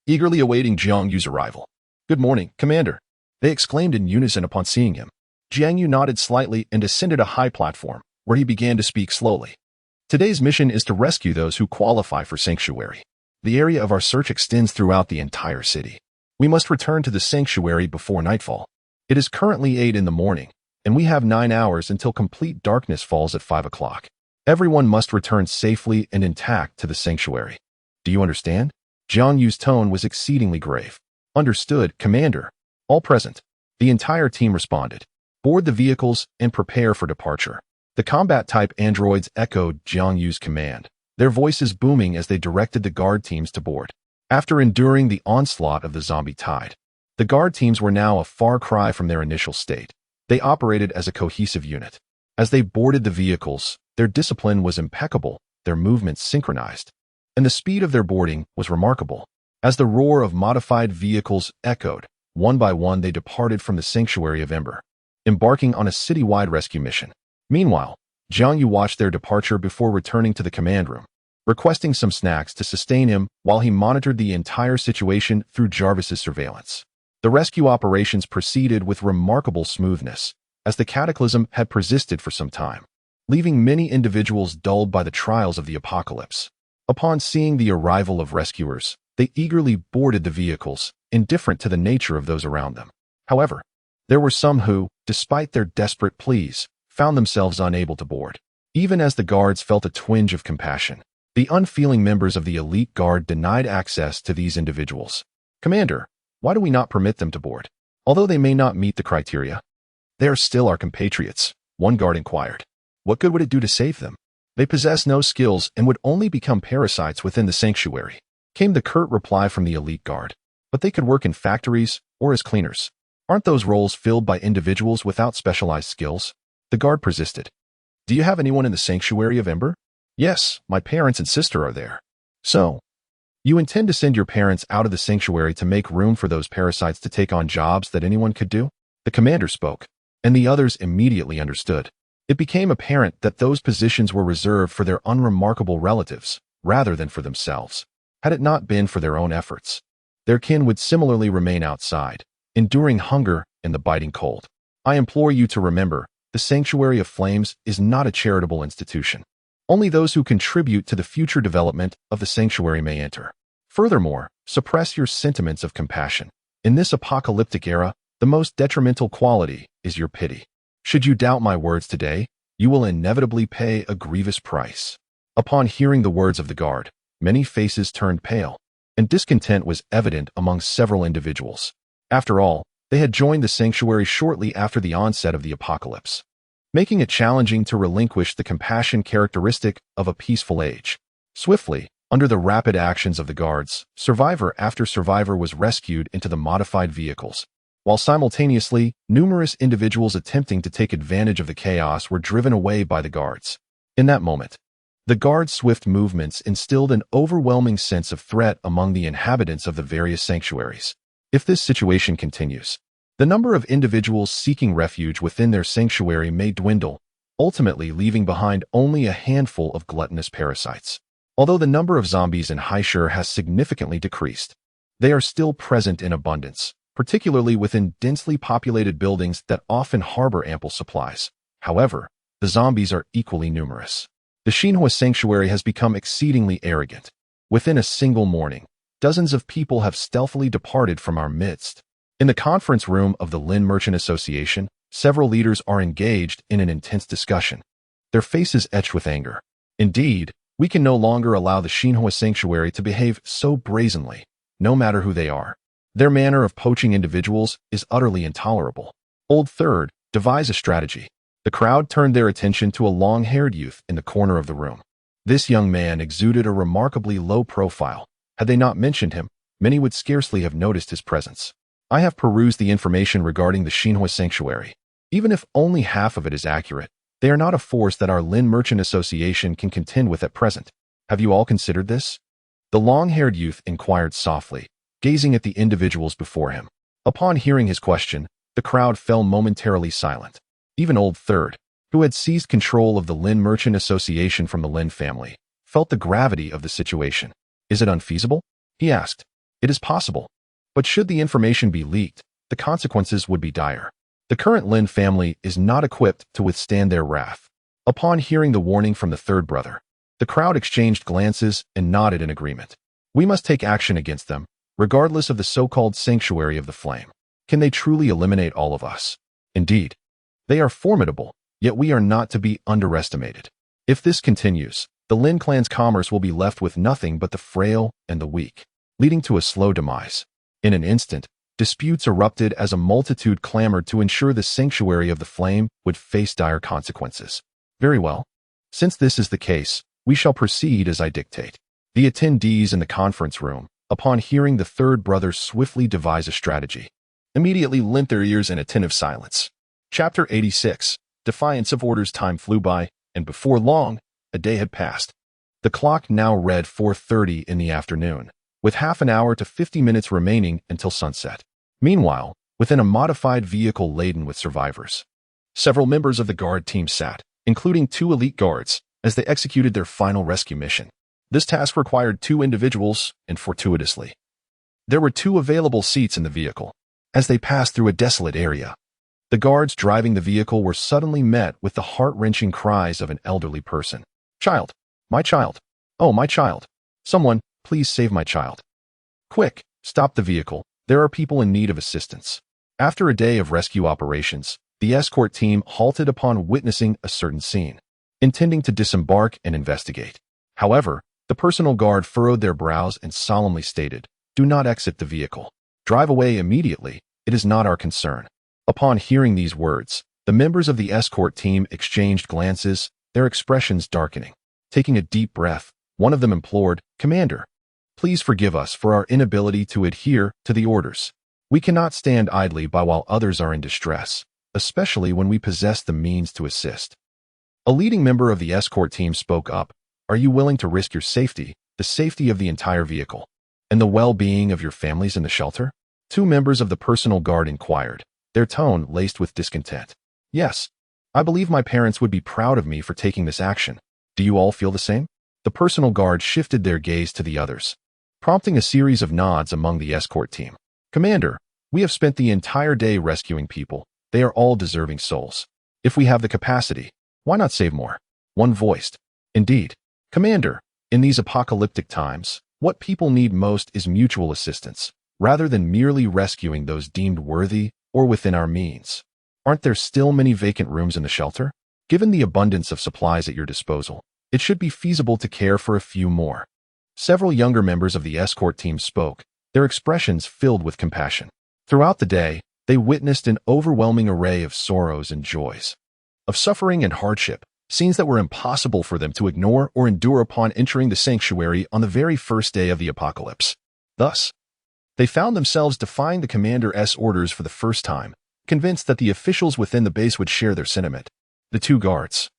S1: eagerly awaiting Jiang Yu's arrival. "Good morning, Commander," they exclaimed in unison upon seeing him. Jiang Yu nodded slightly and ascended a high platform, where he began to speak slowly. "Today's mission is to rescue those who qualify for sanctuary. The area of our search extends throughout the entire city. We must return to the sanctuary before nightfall. It is currently 8 in the morning, and we have 9 hours until complete darkness falls at 5 o'clock. Everyone must return safely and intact to the sanctuary. Do you understand?" Jiang Yu's tone was exceedingly grave. "Understood, Commander." All present, the entire team responded. "Board the vehicles and prepare for departure." The combat-type androids echoed Jiang Yu's command, their voices booming as they directed the guard teams to board. After enduring the onslaught of the zombie tide, the guard teams were now a far cry from their initial state. They operated as a cohesive unit. As they boarded the vehicles, their discipline was impeccable, their movements synchronized, and the speed of their boarding was remarkable. As the roar of modified vehicles echoed, one by one they departed from the sanctuary of Ember, embarking on a citywide rescue mission. Meanwhile, Jiang Yu watched their departure before returning to the command room, requesting some snacks to sustain him while he monitored the entire situation through Jarvis's surveillance. The rescue operations proceeded with remarkable smoothness, as the cataclysm had persisted for some time, leaving many individuals dulled by the trials of the apocalypse. Upon seeing the arrival of rescuers, they eagerly boarded the vehicles, indifferent to the nature of those around them. However, there were some who, despite their desperate pleas, found themselves unable to board. Even as the guards felt a twinge of compassion, the unfeeling members of the elite guard denied access to these individuals. "Commander, why do we not permit them to board? Although they may not meet the criteria, they are still our compatriots," one guard inquired. "What good would it do to save them? They possess no skills and would only become parasites within the sanctuary," came the curt reply from the elite guard. "But they could work in factories or as cleaners. Aren't those roles filled by individuals without specialized skills?" The guard persisted. "Do you have anyone in the sanctuary of Ember?" "Yes, my parents and sister are there." "So, you intend to send your parents out of the sanctuary to make room for those parasites to take on jobs that anyone could do?" The commander spoke, and the others immediately understood. It became apparent that those positions were reserved for their unremarkable relatives, rather than for themselves. Had it not been for their own efforts, their kin would similarly remain outside, enduring hunger and the biting cold. I implore you to remember, the Sanctuary of Flames is not a charitable institution. Only those who contribute to the future development of the sanctuary may enter. Furthermore, suppress your sentiments of compassion. In this apocalyptic era, the most detrimental quality is your pity. Should you doubt my words today, you will inevitably pay a grievous price. Upon hearing the words of the guard, many faces turned pale, and discontent was evident among several individuals. After all, they had joined the sanctuary shortly after the onset of the apocalypse, making it challenging to relinquish the compassion characteristic of a peaceful age. Swiftly, under the rapid actions of the guards, survivor after survivor was rescued into the modified vehicles, while simultaneously, numerous individuals attempting to take advantage of the chaos were driven away by the guards. In that moment, The guards' swift movements instilled an overwhelming sense of threat among the inhabitants of the various sanctuaries. If this situation continues, the number of individuals seeking refuge within their sanctuary may dwindle, ultimately leaving behind only a handful of gluttonous parasites. Although the number of zombies in Haishur has significantly decreased, they are still present in abundance, particularly within densely populated buildings that often harbor ample supplies. However, the zombies are equally numerous. The Xinhua sanctuary has become exceedingly arrogant. Within a single morning, dozens of people have stealthily departed from our midst. In the conference room of the Lin Merchant Association, several leaders are engaged in an intense discussion, their faces etched with anger. Indeed, we can no longer allow the Xinhua sanctuary to behave so brazenly, no matter who they are. Their manner of poaching individuals is utterly intolerable. Old Third, devise a strategy. The crowd turned their attention to a long-haired youth in the corner of the room. This young man exuded a remarkably low profile. Had they not mentioned him, many would scarcely have noticed his presence. I have perused the information regarding the Xinhua sanctuary. Even if only half of it is accurate, they are not a force that our Lin Merchant Association can contend with at present. Have you all considered this? The long-haired youth inquired softly, gazing at the individuals before him. Upon hearing his question, the crowd fell momentarily silent. Even Old Third, who had seized control of the Lin Merchant Association from the Lin family, felt the gravity of the situation. Is it unfeasible? He asked. It is possible. But should the information be leaked, the consequences would be dire. The current Lin family is not equipped to withstand their wrath. Upon hearing the warning from the third brother, the crowd exchanged glances and nodded in agreement. We must take action against them, regardless of the so-called sanctuary of the flame. Can they truly eliminate all of us? Indeed, they are formidable, yet we are not to be underestimated. If this continues, the Lin clan's commerce will be left with nothing but the frail and the weak, leading to a slow demise. In an instant, disputes erupted as a multitude clamored to ensure the sanctuary of the flame would face dire consequences. Very well. Since this is the case, we shall proceed as I dictate. The attendees in the conference room, upon hearing the third brother swiftly devise a strategy, immediately lent their ears in attentive silence. Chapter 86. Defiance of orders. Time flew by, and before long, a day had passed. The clock now read 4:30 in the afternoon, with half an hour to 50 minutes remaining until sunset. Meanwhile, within a modified vehicle laden with survivors, several members of the guard team sat, including 2 elite guards, as they executed their final rescue mission. This task required 2 individuals, and fortuitously, there were 2 available seats in the vehicle. As they passed through a desolate area, the guards driving the vehicle were suddenly met with the heart-wrenching cries of an elderly person. "Child! My child! Oh, my child! Someone, please save my child! Quick, stop the vehicle. There are people in need of assistance." After a day of rescue operations, the escort team halted upon witnessing a certain scene, intending to disembark and investigate. However, the personal guard furrowed their brows and solemnly stated, "Do not exit the vehicle. Drive away immediately. It is not our concern." Upon hearing these words, the members of the escort team exchanged glances, their expressions darkening. Taking a deep breath, one of them implored, "Commander, please forgive us for our inability to adhere to the orders. We cannot stand idly by while others are in distress, especially when we possess the means to assist." A leading member of the escort team spoke up. "Are you willing to risk your safety, the safety of the entire vehicle, and the well-being of your families in the shelter?" 2 members of the personal guard inquired, their tone laced with discontent. "Yes, I believe my parents would be proud of me for taking this action. Do you all feel the same?" The personal guard shifted their gaze to the others, prompting a series of nods among the escort team. "Commander, we have spent the entire day rescuing people. They are all deserving souls. If we have the capacity, why not save more?" One voiced. "Indeed. Commander, in these apocalyptic times, what people need most is mutual assistance, rather than merely rescuing those deemed worthy or within our means. Aren't there still many vacant rooms in the shelter? Given the abundance of supplies at your disposal, it should be feasible to care for a few more." Several younger members of the escort team spoke, their expressions filled with compassion. Throughout the day, they witnessed an overwhelming array of sorrows and joys, of suffering and hardship, scenes that were impossible for them to ignore or endure upon entering the sanctuary on the very first day of the apocalypse. Thus, they found themselves defying the commander's orders for the first time, convinced that the officials within the base would share their sentiment. The 2 guards,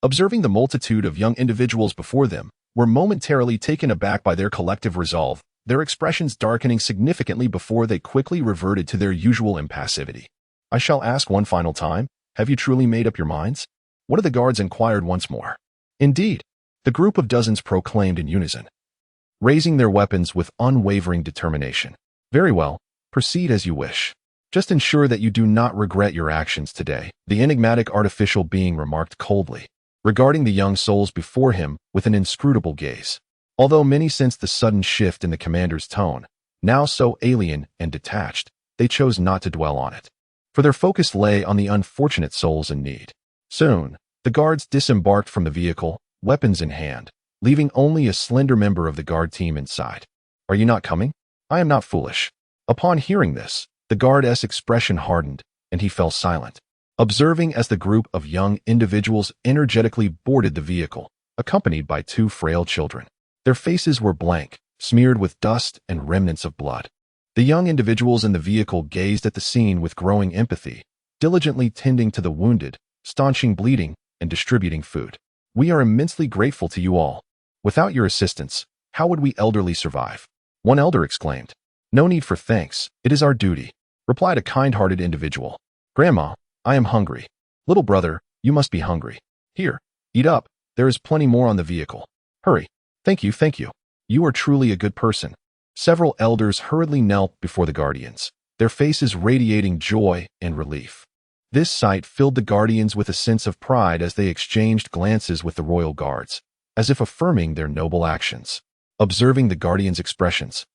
S1: Observing the multitude of young individuals before them, were momentarily taken aback by their collective resolve, their expressions darkening significantly before they quickly reverted to their usual impassivity. "I shall ask one final time, have you truly made up your minds?" one of the guards inquired once more. "Indeed," the group of dozens proclaimed in unison, raising their weapons with unwavering determination. "Very well, proceed as you wish. Just ensure that you do not regret your actions today," the enigmatic artificial being remarked coldly, regarding the young souls before him with an inscrutable gaze. Although many sensed the sudden shift in the commander's tone, now so alien and detached, they chose not to dwell on it, for their focus lay on the unfortunate souls in need. Soon, the guards disembarked from the vehicle, weapons in hand, leaving only a slender member of the guard team inside. "Are you not coming? I am not foolish." Upon hearing this, the guard's expression hardened, and he fell silent, observing as the group of young individuals energetically boarded the vehicle, accompanied by two frail children. Their faces were blank, smeared with dust and remnants of blood. The young individuals in the vehicle gazed at the scene with growing empathy, diligently tending to the wounded, staunching bleeding, and distributing food. "We are immensely grateful to you all. Without your assistance, how would we elderly survive?" one elder exclaimed. "No need for thanks, it is our duty," replied a kind-hearted individual. "Grandma, I am hungry. Little brother, you must be hungry. Here, eat up, there is plenty more on the vehicle. Hurry." Thank you. You are truly a good person." Several elders hurriedly knelt before the guardians, their faces radiating joy and relief. This sight filled the guardians with a sense of pride as they exchanged glances with the royal guards, as if affirming their noble actions. Observing the guardians' expressions,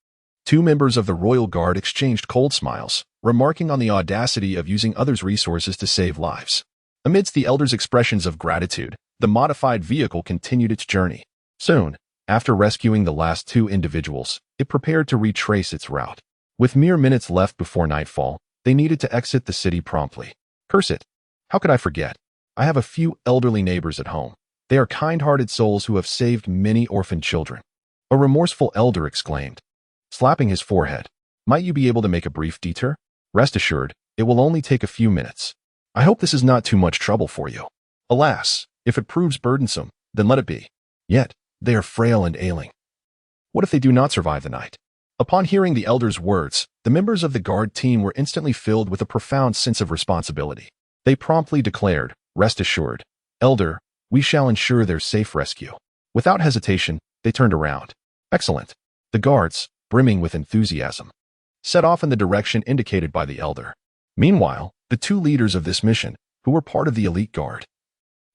S1: two members of the royal guard exchanged cold smiles, remarking on the audacity of using others' resources to save lives. Amidst the elders' expressions of gratitude, the modified vehicle continued its journey. Soon, after rescuing the last two individuals, it prepared to retrace its route. With mere minutes left before nightfall, they needed to exit the city promptly. Curse it! How could I forget? I have a few elderly neighbors at home. They are kind-hearted souls who have saved many orphan children. A remorseful elder exclaimed, slapping his forehead. "Might you be able to make a brief detour? Rest assured, it will only take a few minutes. I hope this is not too much trouble for you. Alas, if it proves burdensome, then let it be. Yet, they are frail and ailing. What if they do not survive the night?" Upon hearing the elder's words, the members of the guard team were instantly filled with a profound sense of responsibility. They promptly declared, "Rest assured, Elder, we shall ensure their safe rescue." Without hesitation, they turned around. Excellent. The guards, brimming with enthusiasm, set off in the direction indicated by the elder. Meanwhile, the two leaders of this mission, who were part of the elite guard,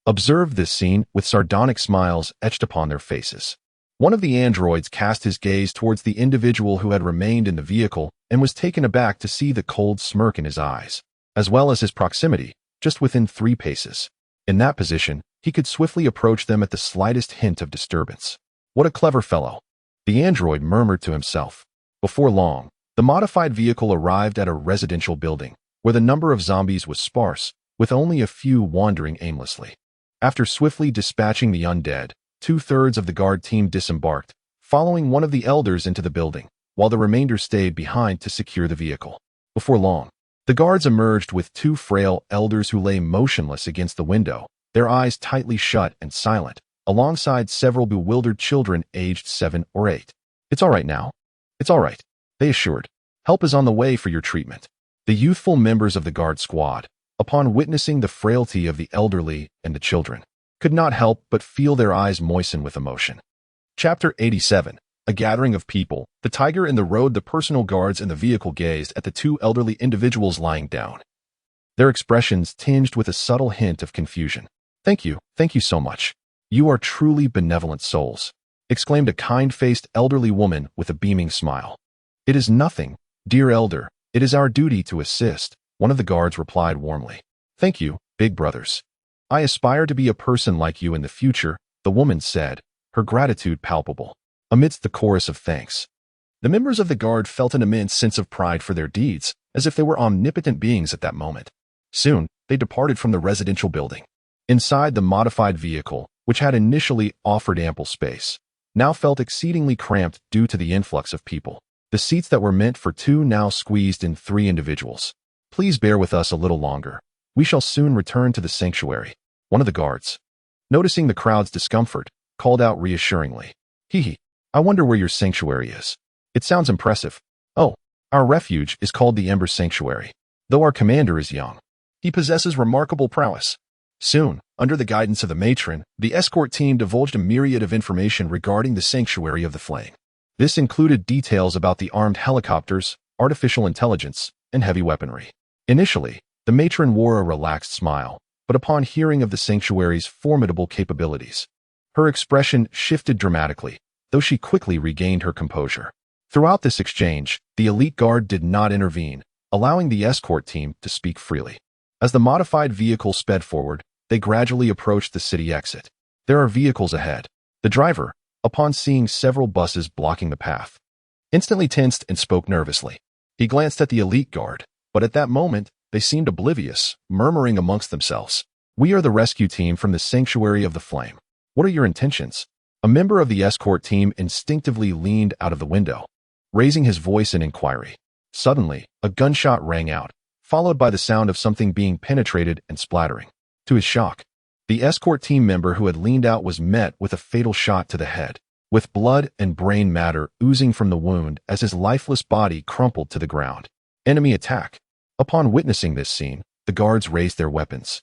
S1: observed this scene with sardonic smiles etched upon their faces. One of the androids cast his gaze towards the individual who had remained in the vehicle and was taken aback to see the cold smirk in his eyes, as well as his proximity, just within 3 paces. In that position, he could swiftly approach them at the slightest hint of disturbance. What a clever fellow! The android murmured to himself. Before long, the modified vehicle arrived at a residential building, where the number of zombies was sparse, with only a few wandering aimlessly. After swiftly dispatching the undead, 2/3 of the guard team disembarked, following one of the elders into the building, while the remainder stayed behind to secure the vehicle. Before long, the guards emerged with 2 frail elders who lay motionless against the window, their eyes tightly shut and silent, alongside several bewildered children aged 7 or 8. "It's all right now. It's all right," they assured. "Help is on the way for your treatment." The youthful members of the guard squad, upon witnessing the frailty of the elderly and the children, could not help but feel their eyes moisten with emotion. Chapter 87. A gathering of people, the tiger in the road. The personal guards in the vehicle gazed at the 2 elderly individuals lying down, their expressions tinged with a subtle hint of confusion. Thank you so much. You are truly benevolent souls," exclaimed a kind-faced elderly woman with a beaming smile. "It is nothing, dear elder, it is our duty to assist," one of the guards replied warmly. "Thank you, big brothers. I aspire to be a person like you in the future," the woman said, her gratitude palpable. Amidst the chorus of thanks, the members of the guard felt an immense sense of pride for their deeds, as if they were omnipotent beings at that moment. Soon, they departed from the residential building. Inside the modified vehicle, which had initially offered ample space, now felt exceedingly cramped due to the influx of people. The seats that were meant for 2 now squeezed in 3 individuals. "Please bear with us a little longer. We shall soon return to the sanctuary," one of the guards, noticing the crowd's discomfort, called out reassuringly. Hee, I wonder where your sanctuary is. It sounds impressive. Oh, our refuge is called the Ember Sanctuary. Though our commander is young, he possesses remarkable prowess. Soon, under the guidance of the matron, the escort team divulged a myriad of information regarding the Sanctuary of the Flame. This included details about the armed helicopters, artificial intelligence, and heavy weaponry. Initially, the matron wore a relaxed smile, but upon hearing of the sanctuary's formidable capabilities, her expression shifted dramatically, though she quickly regained her composure. Throughout this exchange, the elite guard did not intervene, allowing the escort team to speak freely. As the modified vehicle sped forward, they gradually approached the city exit. There are vehicles ahead. The driver, upon seeing several buses blocking the path, instantly tensed and spoke nervously. He glanced at the elite guard, but at that moment, they seemed oblivious, murmuring amongst themselves. We are the rescue team from the Sanctuary of the Flame. What are your intentions? A member of the escort team instinctively leaned out of the window, raising his voice in inquiry. Suddenly, a gunshot rang out, followed by the sound of something being penetrated and splattering. To his shock, the escort team member who had leaned out was met with a fatal shot to the head, with blood and brain matter oozing from the wound as his lifeless body crumpled to the ground. Enemy attack. Upon witnessing this scene, the guards raised their weapons,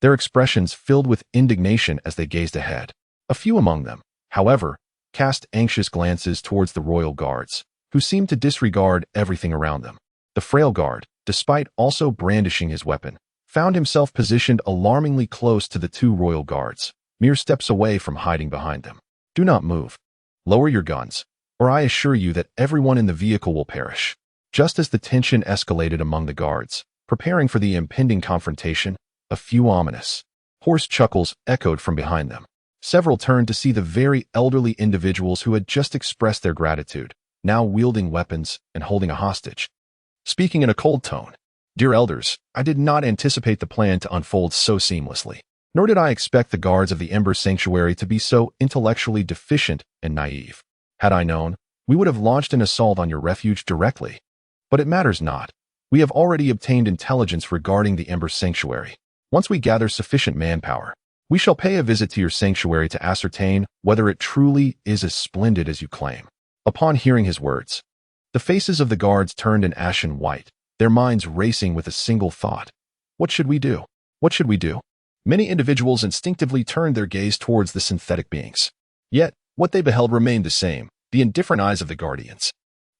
S1: their expressions filled with indignation as they gazed ahead. A few among them, however, cast anxious glances towards the royal guards, who seemed to disregard everything around them. The frail guard, despite also brandishing his weapon, found himself positioned alarmingly close to the two royal guards, mere steps away from hiding behind them. Do not move. Lower your guns, or I assure you that everyone in the vehicle will perish. Just as the tension escalated among the guards, preparing for the impending confrontation, a few ominous, hoarse chuckles echoed from behind them. Several turned to see the very elderly individuals who had just expressed their gratitude, now wielding weapons and holding a hostage. Speaking in a cold tone, "Dear elders, I did not anticipate the plan to unfold so seamlessly, nor did I expect the guards of the Ember Sanctuary to be so intellectually deficient and naive. Had I known, we would have launched an assault on your refuge directly. But it matters not. We have already obtained intelligence regarding the Ember Sanctuary. Once we gather sufficient manpower, we shall pay a visit to your sanctuary to ascertain whether it truly is as splendid as you claim." Upon hearing his words, the faces of the guards turned an ashen white, their minds racing with a single thought. What should we do? What should we do? Many individuals instinctively turned their gaze towards the synthetic beings. Yet, what they beheld remained the same, the indifferent eyes of the guardians.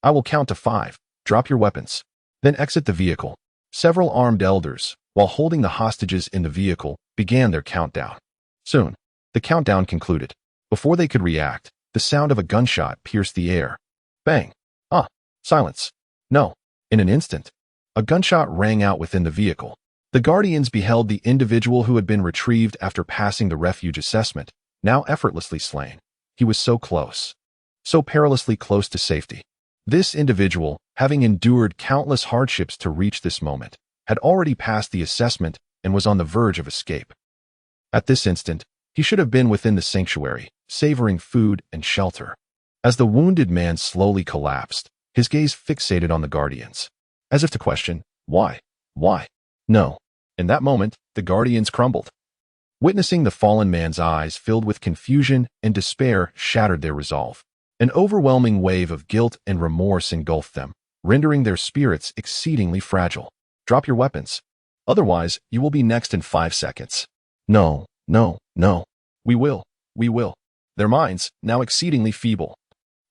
S1: I will count to 5. Drop your weapons. Then exit the vehicle. Several armed elders, while holding the hostages in the vehicle, began their countdown. Soon, the countdown concluded. Before they could react, the sound of a gunshot pierced the air. Bang! Ah! Silence! No! In an instant, a gunshot rang out within the vehicle. The guardians beheld the individual who had been retrieved after passing the refuge assessment, now effortlessly slain. He was so close, so perilously close to safety. This individual, having endured countless hardships to reach this moment, had already passed the assessment and was on the verge of escape. At this instant, he should have been within the sanctuary, savoring food and shelter. As the wounded man slowly collapsed, his gaze fixated on the guardians, as if to question, why? Why? No. In that moment, the guardians crumbled. Witnessing the fallen man's eyes filled with confusion and despair shattered their resolve. An overwhelming wave of guilt and remorse engulfed them, rendering their spirits exceedingly fragile. Drop your weapons. Otherwise, you will be next in 5 seconds. No, no, no. We will. Their minds, now exceedingly feeble,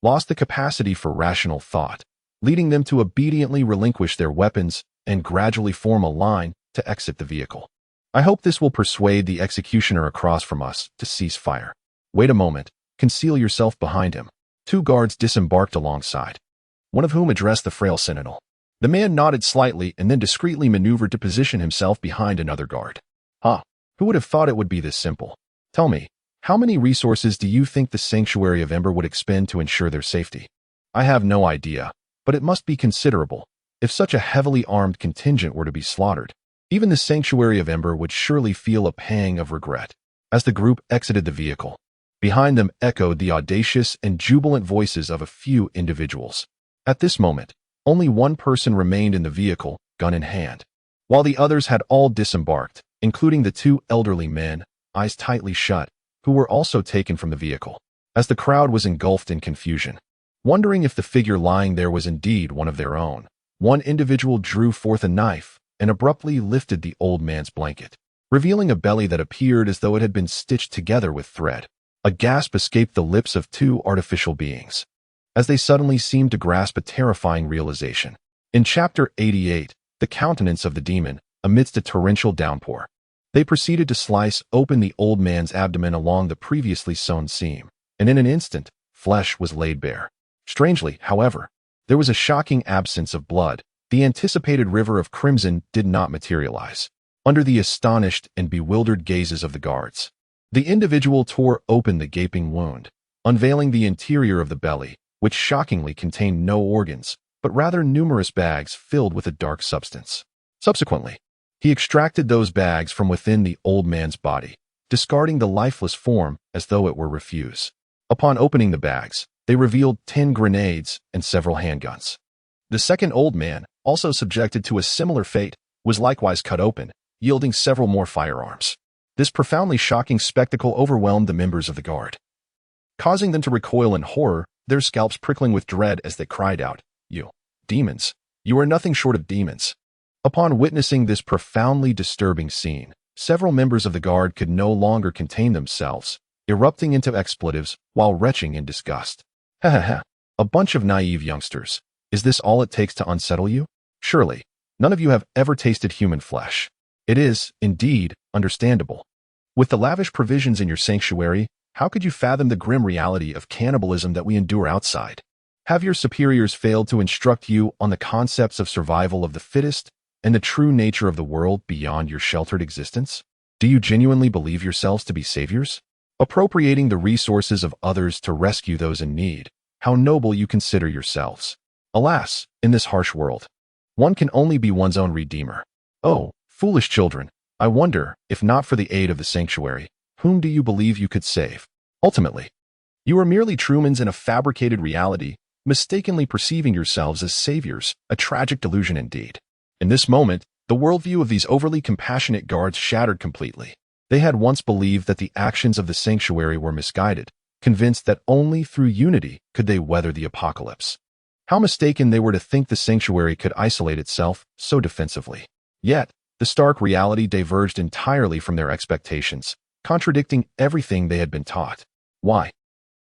S1: lost the capacity for rational thought, leading them to obediently relinquish their weapons and gradually form a line to exit the vehicle. I hope this will persuade the executioner across from us to cease fire. Wait a moment. Conceal yourself behind him. 2 guards disembarked alongside, one of whom addressed the frail sentinel. The man nodded slightly and then discreetly maneuvered to position himself behind another guard. Who would have thought it would be this simple? Tell me, how many resources do you think the Sanctuary of Ember would expend to ensure their safety? I have no idea, but it must be considerable. If such a heavily armed contingent were to be slaughtered, even the Sanctuary of Ember would surely feel a pang of regret. As the group exited the vehicle, behind them echoed the audacious and jubilant voices of a few individuals. At this moment, only one person remained in the vehicle, gun in hand, while the others had all disembarked, including the 2 elderly men, eyes tightly shut, who were also taken from the vehicle, as the crowd was engulfed in confusion. Wondering if the figure lying there was indeed one of their own, one individual drew forth a knife and abruptly lifted the old man's blanket, revealing a belly that appeared as though it had been stitched together with thread. A gasp escaped the lips of two artificial beings, as they suddenly seemed to grasp a terrifying realization. In Chapter 88, the countenance of the demon, amidst a torrential downpour, they proceeded to slice open the old man's abdomen along the previously sewn seam, and in an instant, flesh was laid bare. Strangely, however, there was a shocking absence of blood. The anticipated river of crimson did not materialize. Under the astonished and bewildered gazes of the guards, the individual tore open the gaping wound, unveiling the interior of the belly, which shockingly contained no organs, but rather numerous bags filled with a dark substance. Subsequently, he extracted those bags from within the old man's body, discarding the lifeless form as though it were refuse. Upon opening the bags, they revealed 10 grenades and several handguns. The second old man, also subjected to a similar fate, was likewise cut open, yielding several more firearms. This profoundly shocking spectacle overwhelmed the members of the guard, causing them to recoil in horror, their scalps prickling with dread as they cried out, "You demons! You are nothing short of demons!" Upon witnessing this profoundly disturbing scene, several members of the guard could no longer contain themselves, erupting into expletives while retching in disgust. Ha ha ha! A bunch of naive youngsters. Is this all it takes to unsettle you? Surely, none of you have ever tasted human flesh. It is, indeed, understandable. With the lavish provisions in your sanctuary, how could you fathom the grim reality of cannibalism that we endure outside? Have your superiors failed to instruct you on the concepts of survival of the fittest and the true nature of the world beyond your sheltered existence? Do you genuinely believe yourselves to be saviors, appropriating the resources of others to rescue those in need? How noble you consider yourselves. Alas, in this harsh world, one can only be one's own redeemer. Oh, foolish children, I wonder, if not for the aid of the sanctuary, whom do you believe you could save? Ultimately, you are merely Trumans in a fabricated reality, mistakenly perceiving yourselves as saviors, a tragic delusion indeed. In this moment, the worldview of these overly compassionate guards shattered completely. They had once believed that the actions of the sanctuary were misguided, convinced that only through unity could they weather the apocalypse. How mistaken they were to think the sanctuary could isolate itself so defensively. Yet, the stark reality diverged entirely from their expectations, contradicting everything they had been taught. Why?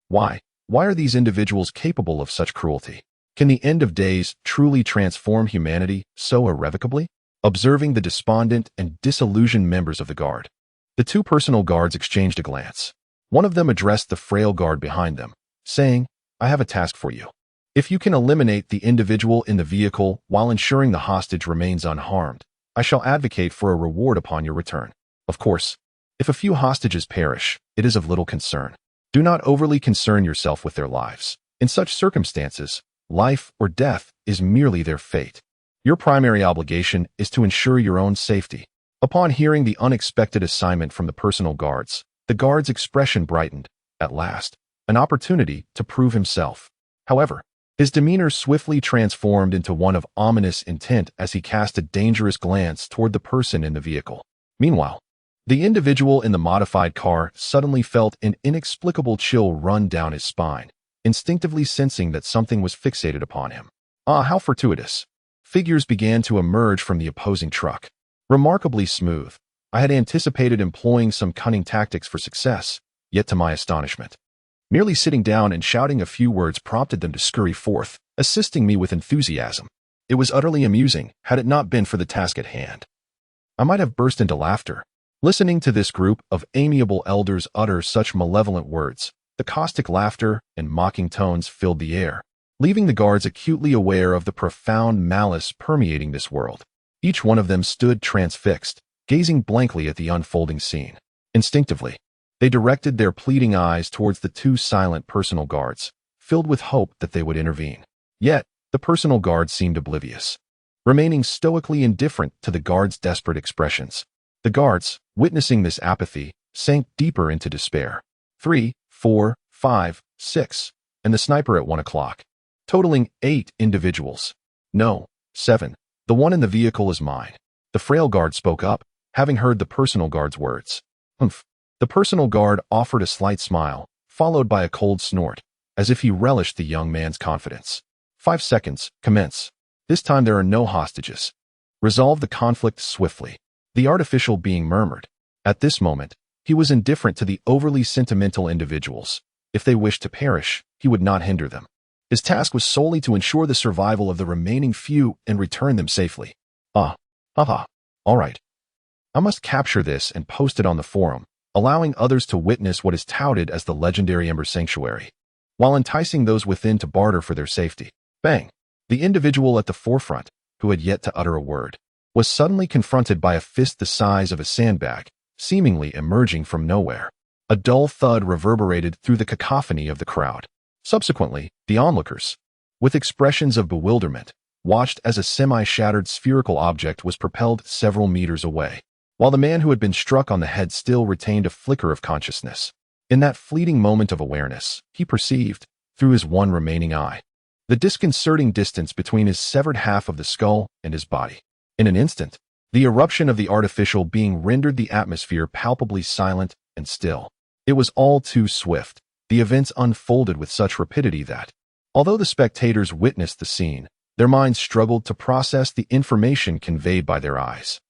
S1: Why are these individuals capable of such cruelty? Can the end of days truly transform humanity so irrevocably? Observing the despondent and disillusioned members of the guard, the two personal guards exchanged a glance. One of them addressed the frail guard behind them, saying, "I have a task for you. If you can eliminate the individual in the vehicle while ensuring the hostage remains unharmed, I shall advocate for a reward upon your return. Of course, if a few hostages perish, it is of little concern. Do not overly concern yourself with their lives. In such circumstances, life or death is merely their fate. Your primary obligation is to ensure your own safety." Upon hearing the unexpected assignment from the personal guards, the guard's expression brightened. At last, an opportunity to prove himself. However, his demeanor swiftly transformed into one of ominous intent as he cast a dangerous glance toward the person in the vehicle. Meanwhile, the individual in the modified car suddenly felt an inexplicable chill run down his spine, instinctively sensing that something was fixated upon him. Ah, how fortuitous! Figures began to emerge from the opposing truck. Remarkably smooth. I had anticipated employing some cunning tactics for success, yet to my astonishment, merely sitting down and shouting a few words prompted them to scurry forth, assisting me with enthusiasm. It was utterly amusing, had it not been for the task at hand. I might have burst into laughter. Listening to this group of amiable elders utter such malevolent words, the caustic laughter and mocking tones filled the air, leaving the guards acutely aware of the profound malice permeating this world. Each one of them stood transfixed, gazing blankly at the unfolding scene. Instinctively, they directed their pleading eyes towards the two silent personal guards, filled with hope that they would intervene. Yet, the personal guards seemed oblivious, remaining stoically indifferent to the guards' desperate expressions. The guards, witnessing this apathy, sank deeper into despair. 3, 4, 5, 6, and the sniper at 1 o'clock, totaling 8 individuals. No, 7. The one in the vehicle is mine. The frail guard spoke up, having heard the personal guard's words. Humph. The The personal guard offered a slight smile, followed by a cold snort, as if he relished the young man's confidence. 5 seconds, commence. This time there are no hostages. Resolve the conflict swiftly. The artificial being murmured. At this moment, he was indifferent to the overly sentimental individuals. If they wished to perish, he would not hinder them. His task was solely to ensure the survival of the remaining few and return them safely. All right. I must capture this and post it on the forum, allowing others to witness what is touted as the legendary Ember Sanctuary, while enticing those within to barter for their safety. Bang! The individual at the forefront, who had yet to utter a word, was suddenly confronted by a fist the size of a sandbag, seemingly emerging from nowhere. A dull thud reverberated through the cacophony of the crowd. Subsequently, the onlookers, with expressions of bewilderment, watched as a semi-shattered spherical object was propelled several meters away, while the man who had been struck on the head still retained a flicker of consciousness. In that fleeting moment of awareness, he perceived, through his one remaining eye, the disconcerting distance between his severed half of the skull and his body. In an instant, the eruption of the artificial being rendered the atmosphere palpably silent and still. It was all too swift. The events unfolded with such rapidity that, although the spectators witnessed the scene, their minds struggled to process the information conveyed by their eyes.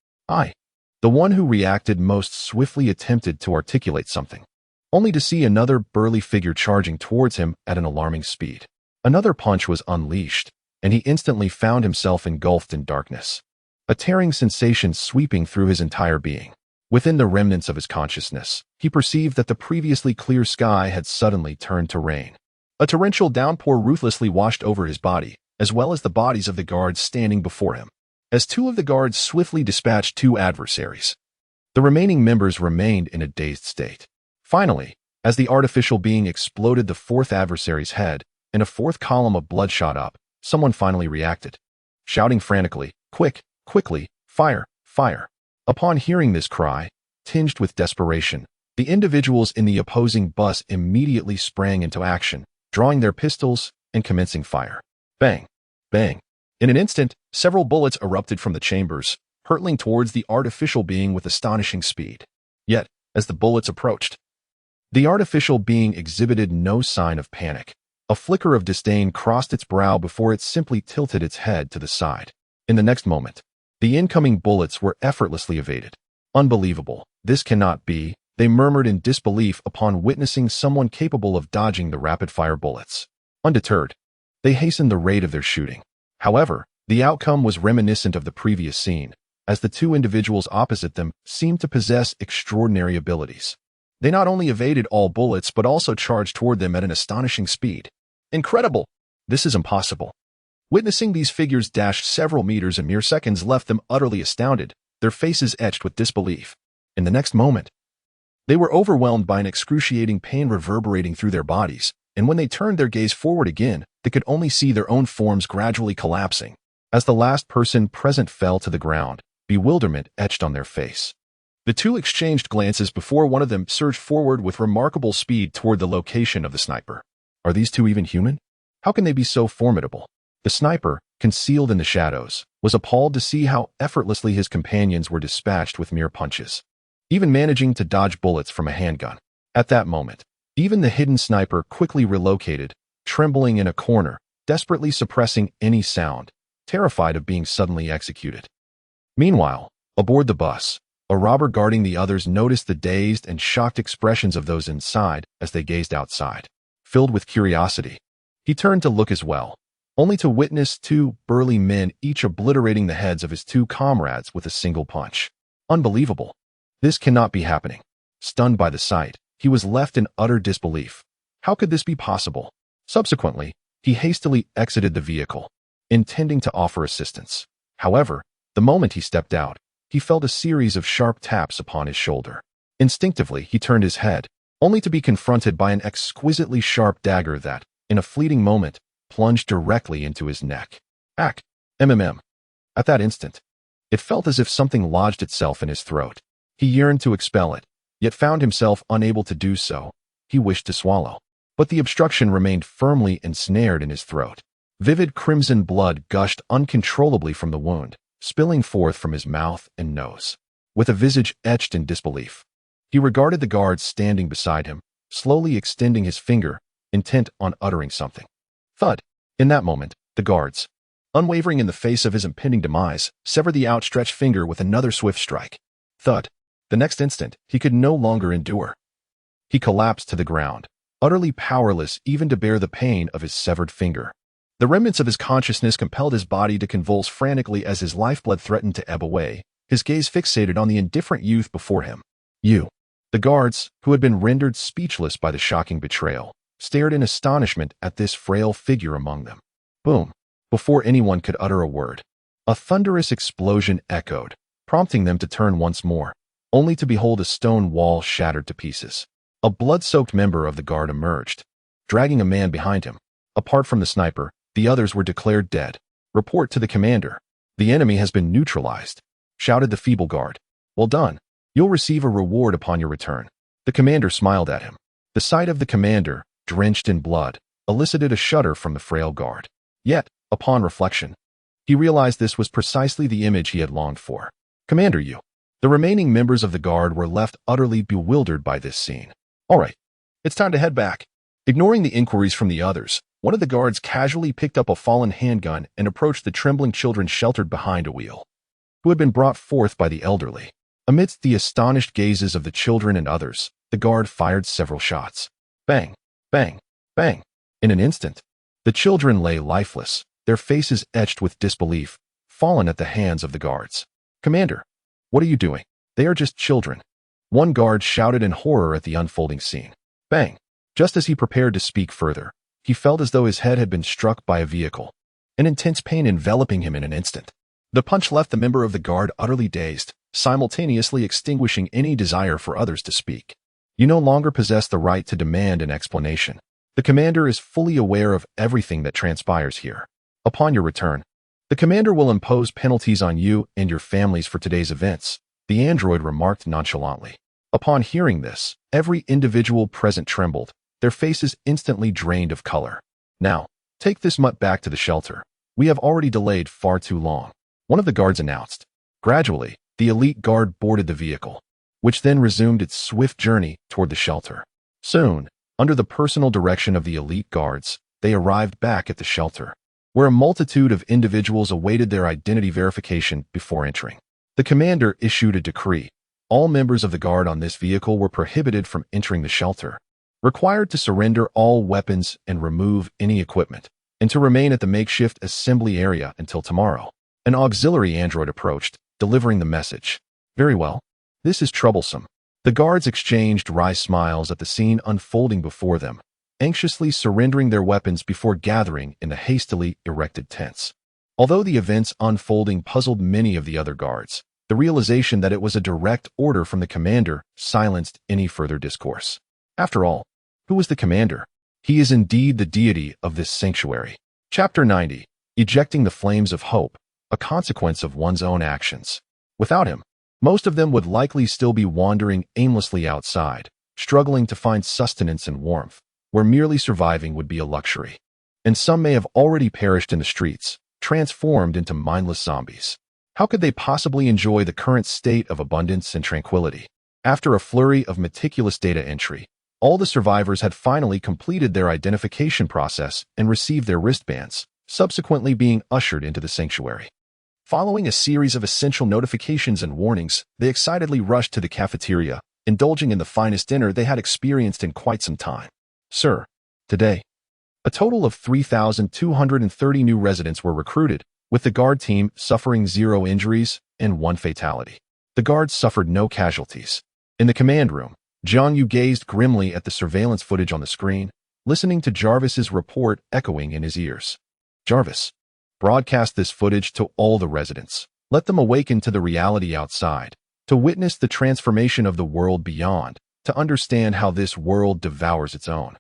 S1: The one who reacted most swiftly attempted to articulate something, only to see another burly figure charging towards him at an alarming speed. Another punch was unleashed, and he instantly found himself engulfed in darkness, a tearing sensation sweeping through his entire being. Within the remnants of his consciousness, he perceived that the previously clear sky had suddenly turned to rain. A torrential downpour ruthlessly washed over his body, as well as the bodies of the guards standing before him. As two of the guards swiftly dispatched two adversaries, the remaining members remained in a dazed state. Finally, as the artificial being exploded the fourth adversary's head, and a fourth column of blood shot up, someone finally reacted, shouting frantically, Quickly, fire, fire. Upon hearing this cry, tinged with desperation, the individuals in the opposing bus immediately sprang into action, drawing their pistols and commencing fire. Bang! Bang! In an instant, several bullets erupted from the chambers, hurtling towards the artificial being with astonishing speed. Yet, as the bullets approached, the artificial being exhibited no sign of panic. A flicker of disdain crossed its brow before it simply tilted its head to the side. In the next moment, the incoming bullets were effortlessly evaded. Unbelievable. This cannot be, they murmured in disbelief upon witnessing someone capable of dodging the rapid-fire bullets. Undeterred, they hastened the rate of their shooting. However, the outcome was reminiscent of the previous scene, as the two individuals opposite them seemed to possess extraordinary abilities. They not only evaded all bullets but also charged toward them at an astonishing speed. Incredible! This is impossible. Witnessing these figures dash several meters in mere seconds left them utterly astounded, their faces etched with disbelief. In the next moment, they were overwhelmed by an excruciating pain reverberating through their bodies, and when they turned their gaze forward again, they could only see their own forms gradually collapsing. As the last person present fell to the ground, bewilderment etched on their face. The two exchanged glances before one of them surged forward with remarkable speed toward the location of the sniper. Are these two even human? How can they be so formidable? The sniper, concealed in the shadows, was appalled to see how effortlessly his companions were dispatched with mere punches, even managing to dodge bullets from a handgun. At that moment, even the hidden sniper quickly relocated, trembling in a corner, desperately suppressing any sound, terrified of being suddenly executed. Meanwhile, aboard the bus, a robber guarding the others noticed the dazed and shocked expressions of those inside as they gazed outside. Filled with curiosity, he turned to look as well, only to witness two burly men each obliterating the heads of his two comrades with a single punch. Unbelievable. This cannot be happening. Stunned by the sight, he was left in utter disbelief. How could this be possible? Subsequently, he hastily exited the vehicle, intending to offer assistance. However, the moment he stepped out, he felt a series of sharp taps upon his shoulder. Instinctively, he turned his head, only to be confronted by an exquisitely sharp dagger that, in a fleeting moment, plunged directly into his neck. MMM. At that instant, it felt as if something lodged itself in his throat. He yearned to expel it, yet found himself unable to do so. He wished to swallow, but the obstruction remained firmly ensnared in his throat. Vivid crimson blood gushed uncontrollably from the wound, spilling forth from his mouth and nose. With a visage etched in disbelief, He regarded the guard standing beside him, slowly extending his finger, intent on uttering something. Thud. In that moment, the guards, unwavering in the face of his impending demise, severed the outstretched finger with another swift strike. Thud. The next instant, he could no longer endure. He collapsed to the ground, utterly powerless even to bear the pain of his severed finger. The remnants of his consciousness compelled his body to convulse frantically as his lifeblood threatened to ebb away, his gaze fixated on the indifferent youth before him. Yu. The guards, who had been rendered speechless by the shocking betrayal, stared in astonishment at this frail figure among them. Boom. Before anyone could utter a word, a thunderous explosion echoed, prompting them to turn once more, only to behold a stone wall shattered to pieces. A blood-soaked member of the guard emerged, dragging a man behind him. Apart from the sniper, the others were declared dead. Report to the commander. The enemy has been neutralized, shouted the feeble guard. Well done. You'll receive a reward upon your return. The commander smiled at him. The sight of the commander, drenched in blood, elicited a shudder from the frail guard. Yet, upon reflection, he realized this was precisely the image he had longed for. Commander Yu. The remaining members of the guard were left utterly bewildered by this scene. All right, it's time to head back. Ignoring the inquiries from the others, one of the guards casually picked up a fallen handgun and approached the trembling children sheltered behind a wheel, who had been brought forth by the elderly. Amidst the astonished gazes of the children and others, the guard fired several shots. Bang, bang, bang. In an instant, the children lay lifeless, their faces etched with disbelief, fallen at the hands of the guards. Commander, what are you doing? They are just children. One guard shouted in horror at the unfolding scene. Bang. Just as he prepared to speak further, he felt as though his head had been struck by a vehicle, an intense pain enveloping him in an instant. The punch left the member of the guard utterly dazed, simultaneously extinguishing any desire for others to speak. You no longer possess the right to demand an explanation. The commander is fully aware of everything that transpires here. Upon your return, the commander will impose penalties on you and your families for today's events, the android remarked nonchalantly. Upon hearing this, every individual present trembled, their faces instantly drained of color. Now, take this mutt back to the shelter. We have already delayed far too long, one of the guards announced. Gradually, the elite guard boarded the vehicle, which then resumed its swift journey toward the shelter. Soon, under the personal direction of the elite guards, they arrived back at the shelter, where a multitude of individuals awaited their identity verification before entering. The commander issued a decree. All members of the guard on this vehicle were prohibited from entering the shelter, required to surrender all weapons and remove any equipment, and to remain at the makeshift assembly area until tomorrow. An auxiliary android approached, delivering the message. Very well. This is troublesome. The guards exchanged wry smiles at the scene unfolding before them, anxiously surrendering their weapons before gathering in the hastily erected tents. Although the events unfolding puzzled many of the other guards, the realization that it was a direct order from the commander silenced any further discourse. After all, who was the commander? He is indeed the deity of this sanctuary. Chapter 90. Ejecting the flames of hope, a consequence of one's own actions. Without him, most of them would likely still be wandering aimlessly outside, struggling to find sustenance and warmth, where merely surviving would be a luxury. And some may have already perished in the streets, transformed into mindless zombies. How could they possibly enjoy the current state of abundance and tranquility? After a flurry of meticulous data entry, all the survivors had finally completed their identification process and received their wristbands, subsequently being ushered into the sanctuary. Following a series of essential notifications and warnings, they excitedly rushed to the cafeteria, indulging in the finest dinner they had experienced in quite some time. Sir, today, a total of 3,230 new residents were recruited, with the guard team suffering 0 injuries and 1 fatality. The guards suffered no casualties. In the command room, Jiang Yu gazed grimly at the surveillance footage on the screen, listening to Jarvis's report echoing in his ears. Jarvis, broadcast this footage to all the residents. Let them awaken to the reality outside, to witness the transformation of the world beyond, to understand how this world devours its own.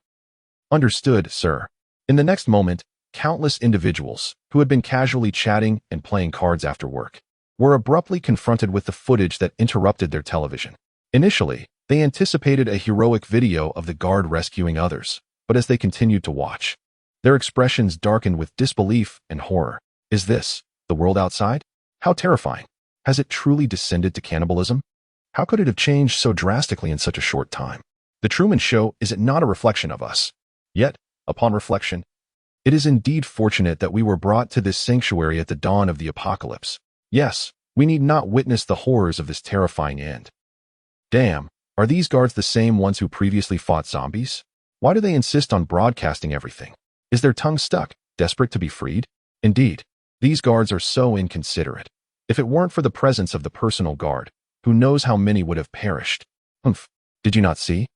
S1: Understood, sir. In the next moment, countless individuals, who had been casually chatting and playing cards after work, were abruptly confronted with the footage that interrupted their television. Initially, they anticipated a heroic video of the guard rescuing others, but as they continued to watch, their expressions darkened with disbelief and horror. Is this the world outside? How terrifying. Has it truly descended to cannibalism? How could it have changed so drastically in such a short time? The Truman Show is not a reflection of us. Yet, upon reflection, it is indeed fortunate that we were brought to this sanctuary at the dawn of the apocalypse. Yes, we need not witness the horrors of this terrifying end. Damn, are these guards the same ones who previously fought zombies? Why do they insist on broadcasting everything? Is their tongue stuck, desperate to be freed? Indeed, these guards are so inconsiderate. If it weren't for the presence of the personal guard, who knows how many would have perished? Humph, did you not see?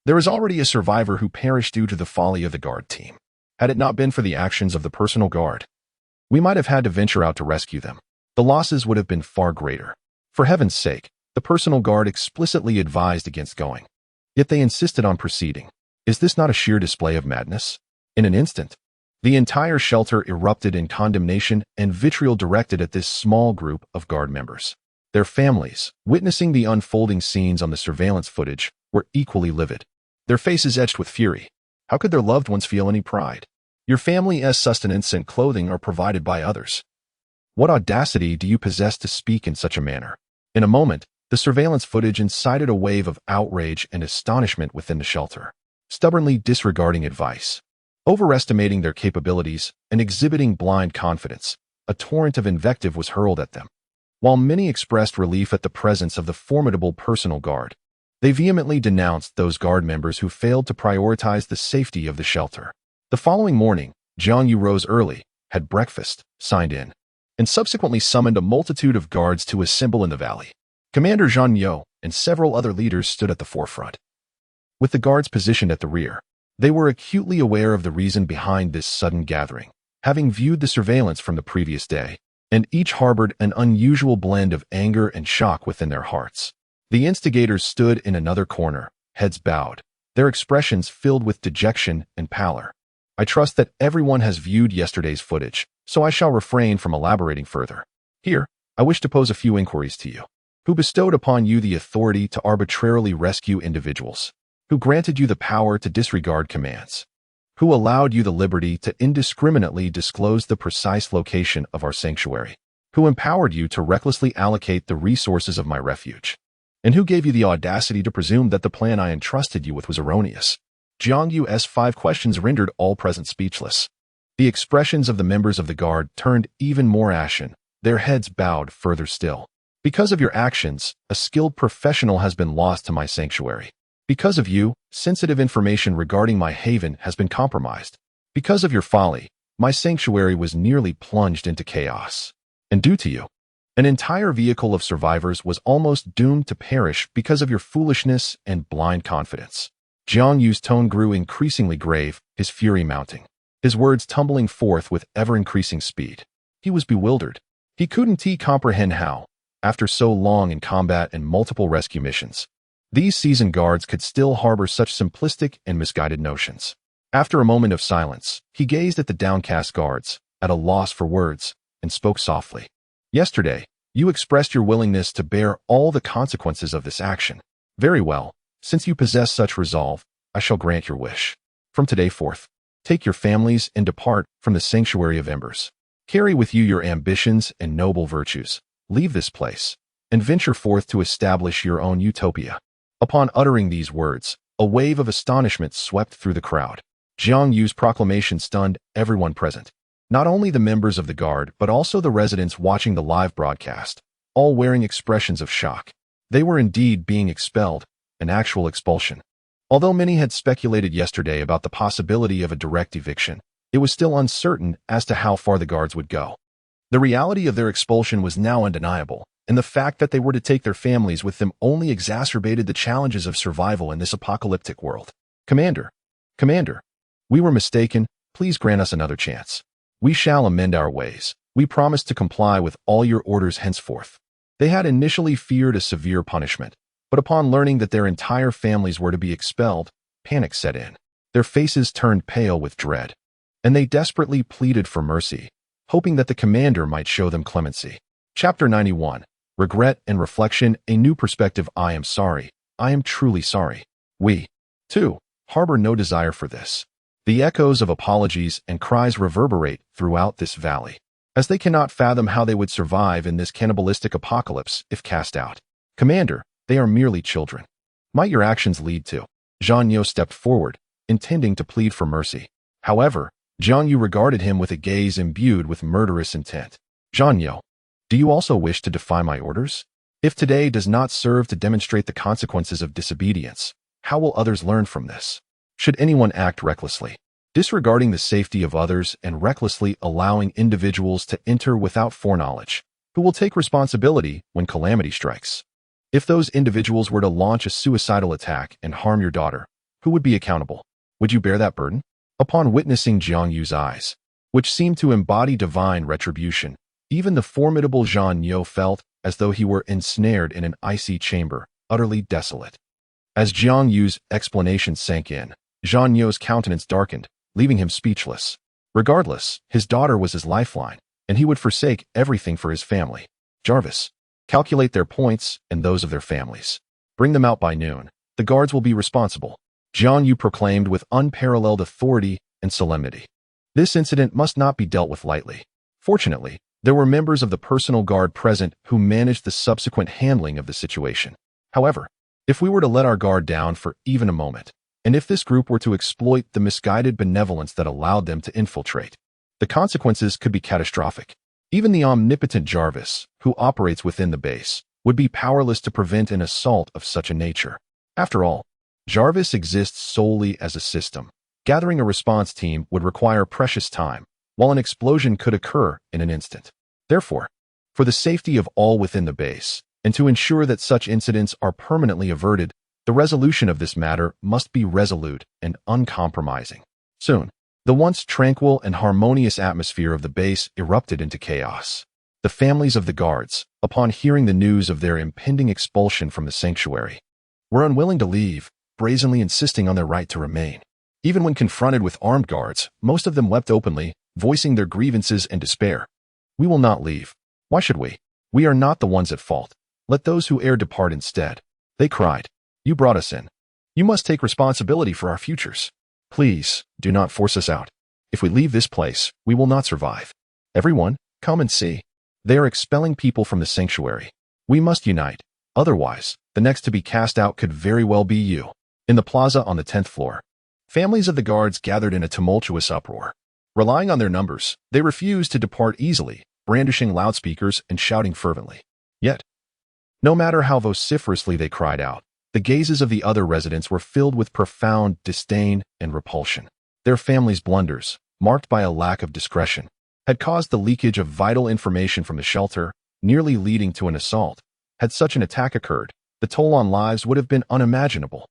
S1: There is already a survivor who perished due to the folly of the guard team. Had it not been for the actions of the personal guard, we might have had to venture out to rescue them. The losses would have been far greater. For heaven's sake, the personal guard explicitly advised against going. Yet they insisted on proceeding. Is this not a sheer display of madness? In an instant, the entire shelter erupted in condemnation and vitriol directed at this small group of guard members. Their families, witnessing the unfolding scenes on the surveillance footage, were equally livid. Their faces etched with fury. How could their loved ones feel any pride? Your family's sustenance and clothing are provided by others. What audacity do you possess to speak in such a manner? In a moment, the surveillance footage incited a wave of outrage and astonishment within the shelter. Stubbornly disregarding advice, overestimating their capabilities, and exhibiting blind confidence, a torrent of invective was hurled at them. While many expressed relief at the presence of the formidable personal guard, they vehemently denounced those guard members who failed to prioritize the safety of the shelter. The following morning, Jiang Yu rose early, had breakfast, signed in, and subsequently summoned a multitude of guards to assemble in the valley. Commander Jiang Yu and several other leaders stood at the forefront. With the guards positioned at the rear, they were acutely aware of the reason behind this sudden gathering, having viewed the surveillance from the previous day, and each harbored an unusual blend of anger and shock within their hearts. The instigators stood in another corner, heads bowed, their expressions filled with dejection and pallor. I trust that everyone has viewed yesterday's footage, so I shall refrain from elaborating further. Here, I wish to pose a few inquiries to you. Who bestowed upon you the authority to arbitrarily rescue individuals? Who granted you the power to disregard commands? Who allowed you the liberty to indiscriminately disclose the precise location of our sanctuary? Who empowered you to recklessly allocate the resources of my refuge? And who gave you the audacity to presume that the plan I entrusted you with was erroneous? Jiang Yu's 5 questions rendered all present speechless. The expressions of the members of the guard turned even more ashen, their heads bowed further still. Because of your actions, a skilled professional has been lost to my sanctuary. Because of you, sensitive information regarding my haven has been compromised. Because of your folly, my sanctuary was nearly plunged into chaos. And due to you, an entire vehicle of survivors was almost doomed to perish because of your foolishness and blind confidence. Jiang Yu's tone grew increasingly grave, his fury mounting, his words tumbling forth with ever-increasing speed. He was bewildered. He couldn't comprehend how, after so long in combat and multiple rescue missions, these seasoned guards could still harbor such simplistic and misguided notions. After a moment of silence, he gazed at the downcast guards, at a loss for words, and spoke softly. Yesterday, you expressed your willingness to bear all the consequences of this action. Very well. Since you possess such resolve, I shall grant your wish. From today forth, take your families and depart from the sanctuary of embers. Carry with you your ambitions and noble virtues. Leave this place, and venture forth to establish your own utopia. Upon uttering these words, a wave of astonishment swept through the crowd. Jiang Yu's proclamation stunned everyone present. Not only the members of the guard, but also the residents watching the live broadcast, all wearing expressions of shock. They were indeed being expelled, an actual expulsion. Although many had speculated yesterday about the possibility of a direct eviction, it was still uncertain as to how far the guards would go. The reality of their expulsion was now undeniable, and the fact that they were to take their families with them only exacerbated the challenges of survival in this apocalyptic world. Commander, we were mistaken. Please grant us another chance. We shall amend our ways. We promise to comply with all your orders henceforth. They had initially feared a severe punishment, but upon learning that their entire families were to be expelled, panic set in. Their faces turned pale with dread, and they desperately pleaded for mercy, hoping that the commander might show them clemency. Chapter 91. Regret and Reflection, a New Perspective. I am sorry. I am truly sorry. We, too, harbor no desire for this. The echoes of apologies and cries reverberate throughout this valley, as they cannot fathom how they would survive in this cannibalistic apocalypse if cast out. Commander, They are merely children. Might your actions lead to? Jiang Yu stepped forward, intending to plead for mercy. However, Jiang Yu regarded him with a gaze imbued with murderous intent. Jiang Yu, do you also wish to defy my orders? If today does not serve to demonstrate the consequences of disobedience, how will others learn from this? Should anyone act recklessly, disregarding the safety of others and recklessly allowing individuals to enter without foreknowledge, who will take responsibility when calamity strikes? If those individuals were to launch a suicidal attack and harm your daughter, who would be accountable? Would you bear that burden? Upon witnessing Jiang Yu's eyes, which seemed to embody divine retribution, even the formidable Jiang Yu felt as though he were ensnared in an icy chamber, utterly desolate. As Jiang Yu's explanation sank in, Jiang Yu's countenance darkened, leaving him speechless. Regardless, his daughter was his lifeline, and he would forsake everything for his family. Jarvis, calculate their points and those of their families. Bring them out by noon. The guards will be responsible. Jiang Yu proclaimed with unparalleled authority and solemnity. This incident must not be dealt with lightly. Fortunately, there were members of the personal guard present who managed the subsequent handling of the situation. However, if we were to let our guard down for even a moment, and if this group were to exploit the misguided benevolence that allowed them to infiltrate, the consequences could be catastrophic. Even the omnipotent Jarvis, who operates within the base, would be powerless to prevent an assault of such a nature. After all, Jarvis exists solely as a system. Gathering a response team would require precious time, while an explosion could occur in an instant. Therefore, for the safety of all within the base, and to ensure that such incidents are permanently averted, the resolution of this matter must be resolute and uncompromising. Soon, the once tranquil and harmonious atmosphere of the base erupted into chaos. The families of the guards, upon hearing the news of their impending expulsion from the sanctuary, were unwilling to leave, brazenly insisting on their right to remain. Even when confronted with armed guards, most of them wept openly, voicing their grievances and despair. We will not leave. Why should we? We are not the ones at fault. Let those who err depart instead. They cried. You brought us in. You must take responsibility for our futures. Please, do not force us out. If we leave this place, we will not survive. Everyone, come and see. They are expelling people from the sanctuary. We must unite. Otherwise, the next to be cast out could very well be you. In the plaza on the 10th floor, families of the guards gathered in a tumultuous uproar. Relying on their numbers, they refused to depart easily, brandishing loudspeakers and shouting fervently. Yet, no matter how vociferously they cried out, the gazes of the other residents were filled with profound disdain and repulsion. Their families' blunders, marked by a lack of discretion, had caused the leakage of vital information from the shelter, nearly leading to an assault. Had such an attack occurred, the toll on lives would have been unimaginable.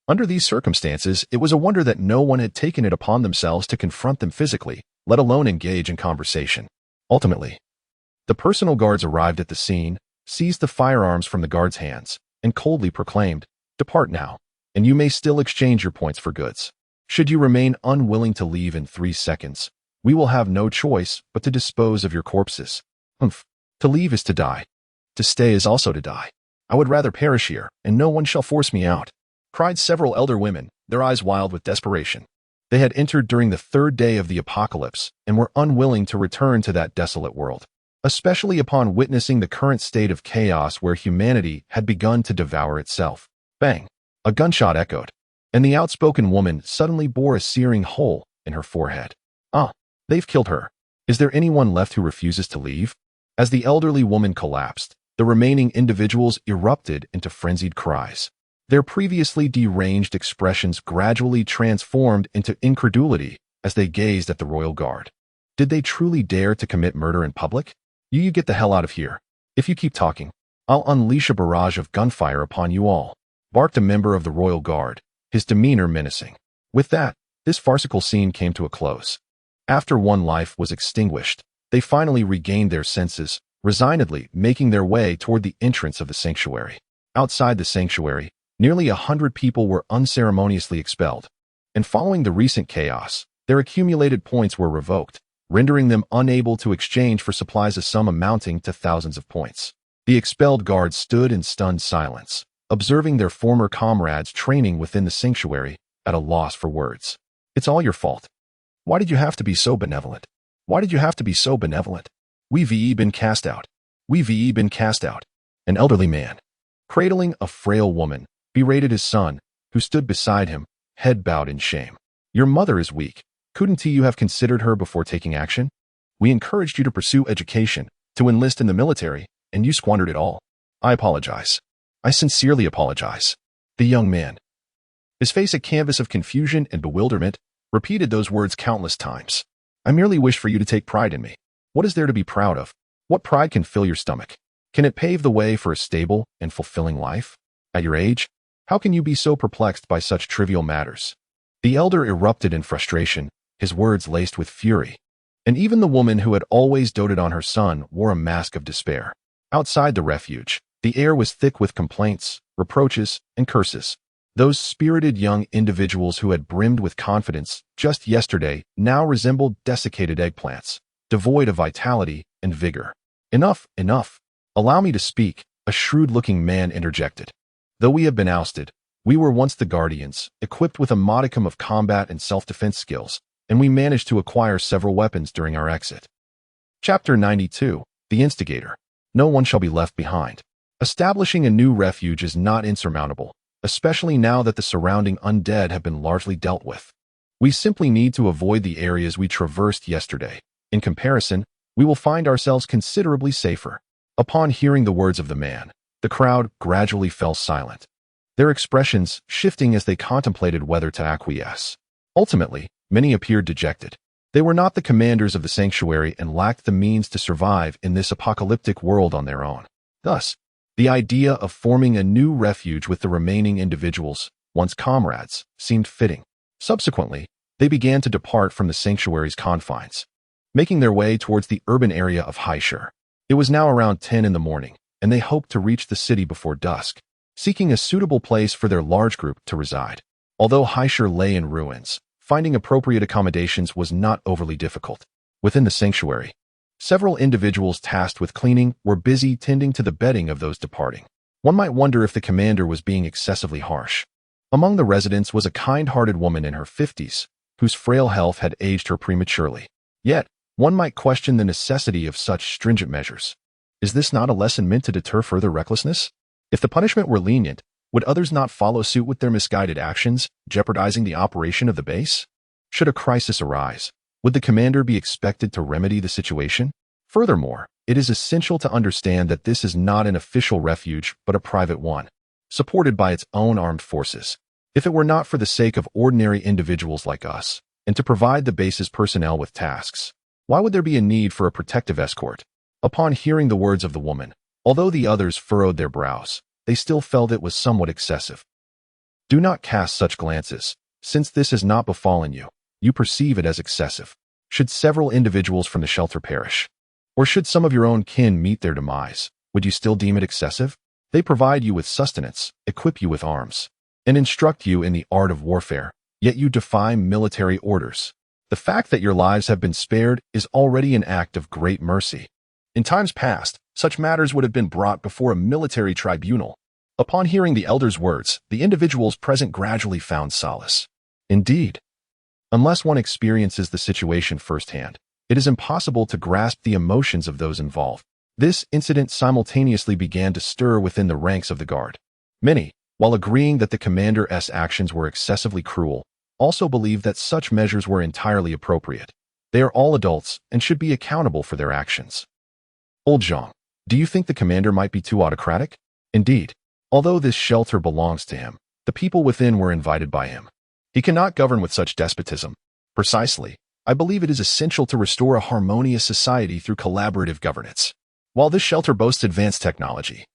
S1: Under these circumstances, it was a wonder that no one had taken it upon themselves to confront them physically, let alone engage in conversation. Ultimately, the personal guards arrived at the scene, seized the firearms from the guards' hands, and coldly proclaimed, "Depart now, and you may still exchange your points for goods. Should you remain unwilling to leave in 3 seconds, we will have no choice but to dispose of your corpses." Humph. To leave is to die. To stay is also to die. I would rather perish here, and no one shall force me out, cried several elder women, their eyes wild with desperation. They had entered during the 3rd day of the apocalypse and were unwilling to return to that desolate world, especially upon witnessing the current state of chaos where humanity had begun to devour itself. Bang! A gunshot echoed, and the outspoken woman suddenly bore a searing hole in her forehead. Ah, they've killed her. Is there anyone left who refuses to leave? As the elderly woman collapsed, the remaining individuals erupted into frenzied cries. Their previously deranged expressions gradually transformed into incredulity as they gazed at the royal guard. Did they truly dare to commit murder in public? You get the hell out of here. If you keep talking, I'll unleash a barrage of gunfire upon you all, barked a member of the royal guard, his demeanor menacing. With that, this farcical scene came to a close. After one life was extinguished, they finally regained their senses, resignedly making their way toward the entrance of the sanctuary. Outside the sanctuary, nearly 100 people were unceremoniously expelled, and following the recent chaos, their accumulated points were revoked, rendering them unable to exchange for supplies a sum amounting to thousands of points. The expelled guards stood in stunned silence, observing their former comrades training within the sanctuary, at a loss for words. It's all your fault. Why did you have to be so benevolent? Why did you have to be so benevolent? We've been cast out. We've been cast out. An elderly man, Cradling a frail woman, berated his son, who stood beside him, head bowed in shame. Your mother is weak. Couldn't you have considered her before taking action? We encouraged you to pursue education, to enlist in the military, and you squandered it all. I apologize. I sincerely apologize. The young man, his face a canvas of confusion and bewilderment, repeated those words countless times. I merely wish for you to take pride in me. What is there to be proud of? What pride can fill your stomach? Can it pave the way for a stable and fulfilling life? At your age, how can you be so perplexed by such trivial matters? The elder erupted in frustration, his words laced with fury. And even the woman who had always doted on her son wore a mask of despair. Outside the refuge, the air was thick with complaints, reproaches, and curses. Those spirited young individuals who had brimmed with confidence just yesterday now resembled desiccated eggplants, devoid of vitality and vigor. Enough, enough. Allow me to speak, a shrewd-looking man interjected. Though we have been ousted, we were once the guardians, equipped with a modicum of combat and self-defense skills, and we managed to acquire several weapons during our exit. Chapter 92, The Instigator. No one shall be left behind. Establishing a new refuge is not insurmountable, especially now that the surrounding undead have been largely dealt with. We simply need to avoid the areas we traversed yesterday. In comparison, we will find ourselves considerably safer. Upon hearing the words of the man, the crowd gradually fell silent, their expressions shifting as they contemplated whether to acquiesce. Ultimately, many appeared dejected. They were not the commanders of the sanctuary and lacked the means to survive in this apocalyptic world on their own. Thus, the idea of forming a new refuge with the remaining individuals, once comrades, seemed fitting. Subsequently, they began to depart from the sanctuary's confines, making their way towards the urban area of Haishur. It was now around 10 in the morning, and they hoped to reach the city before dusk, seeking a suitable place for their large group to reside. Although Haishur lay in ruins, finding appropriate accommodations was not overly difficult. Within the sanctuary, several individuals tasked with cleaning were busy tending to the bedding of those departing. One might wonder if the commander was being excessively harsh. Among the residents was a kind-hearted woman in her 50s, whose frail health had aged her prematurely. Yet, one might question the necessity of such stringent measures. Is this not a lesson meant to deter further recklessness? If the punishment were lenient, would others not follow suit with their misguided actions, jeopardizing the operation of the base? Should a crisis arise, would the commander be expected to remedy the situation? Furthermore, it is essential to understand that this is not an official refuge but a private one, supported by its own armed forces. If it were not for the sake of ordinary individuals like us, and to provide the base's personnel with tasks, why would there be a need for a protective escort? Upon hearing the words of the woman, although the others furrowed their brows, they still felt it was somewhat excessive. Do not cast such glances. Since this has not befallen you, you perceive it as excessive. Should several individuals from the shelter perish, or should some of your own kin meet their demise, would you still deem it excessive? They provide you with sustenance, equip you with arms, and instruct you in the art of warfare, yet you defy military orders. The fact that your lives have been spared is already an act of great mercy. In times past, such matters would have been brought before a military tribunal. Upon hearing the elder's words, the individuals present gradually found solace. Indeed, unless one experiences the situation firsthand, it is impossible to grasp the emotions of those involved. This incident simultaneously began to stir within the ranks of the guard. Many, while agreeing that the commander's actions were excessively cruel, also believed that such measures were entirely appropriate. They are all adults and should be accountable for their actions. Old Jiang, do you think the commander might be too autocratic? Indeed, although this shelter belongs to him, the people within were invited by him. He cannot govern with such despotism. Precisely, I believe it is essential to restore a harmonious society through collaborative governance. While this shelter boasts advanced technology,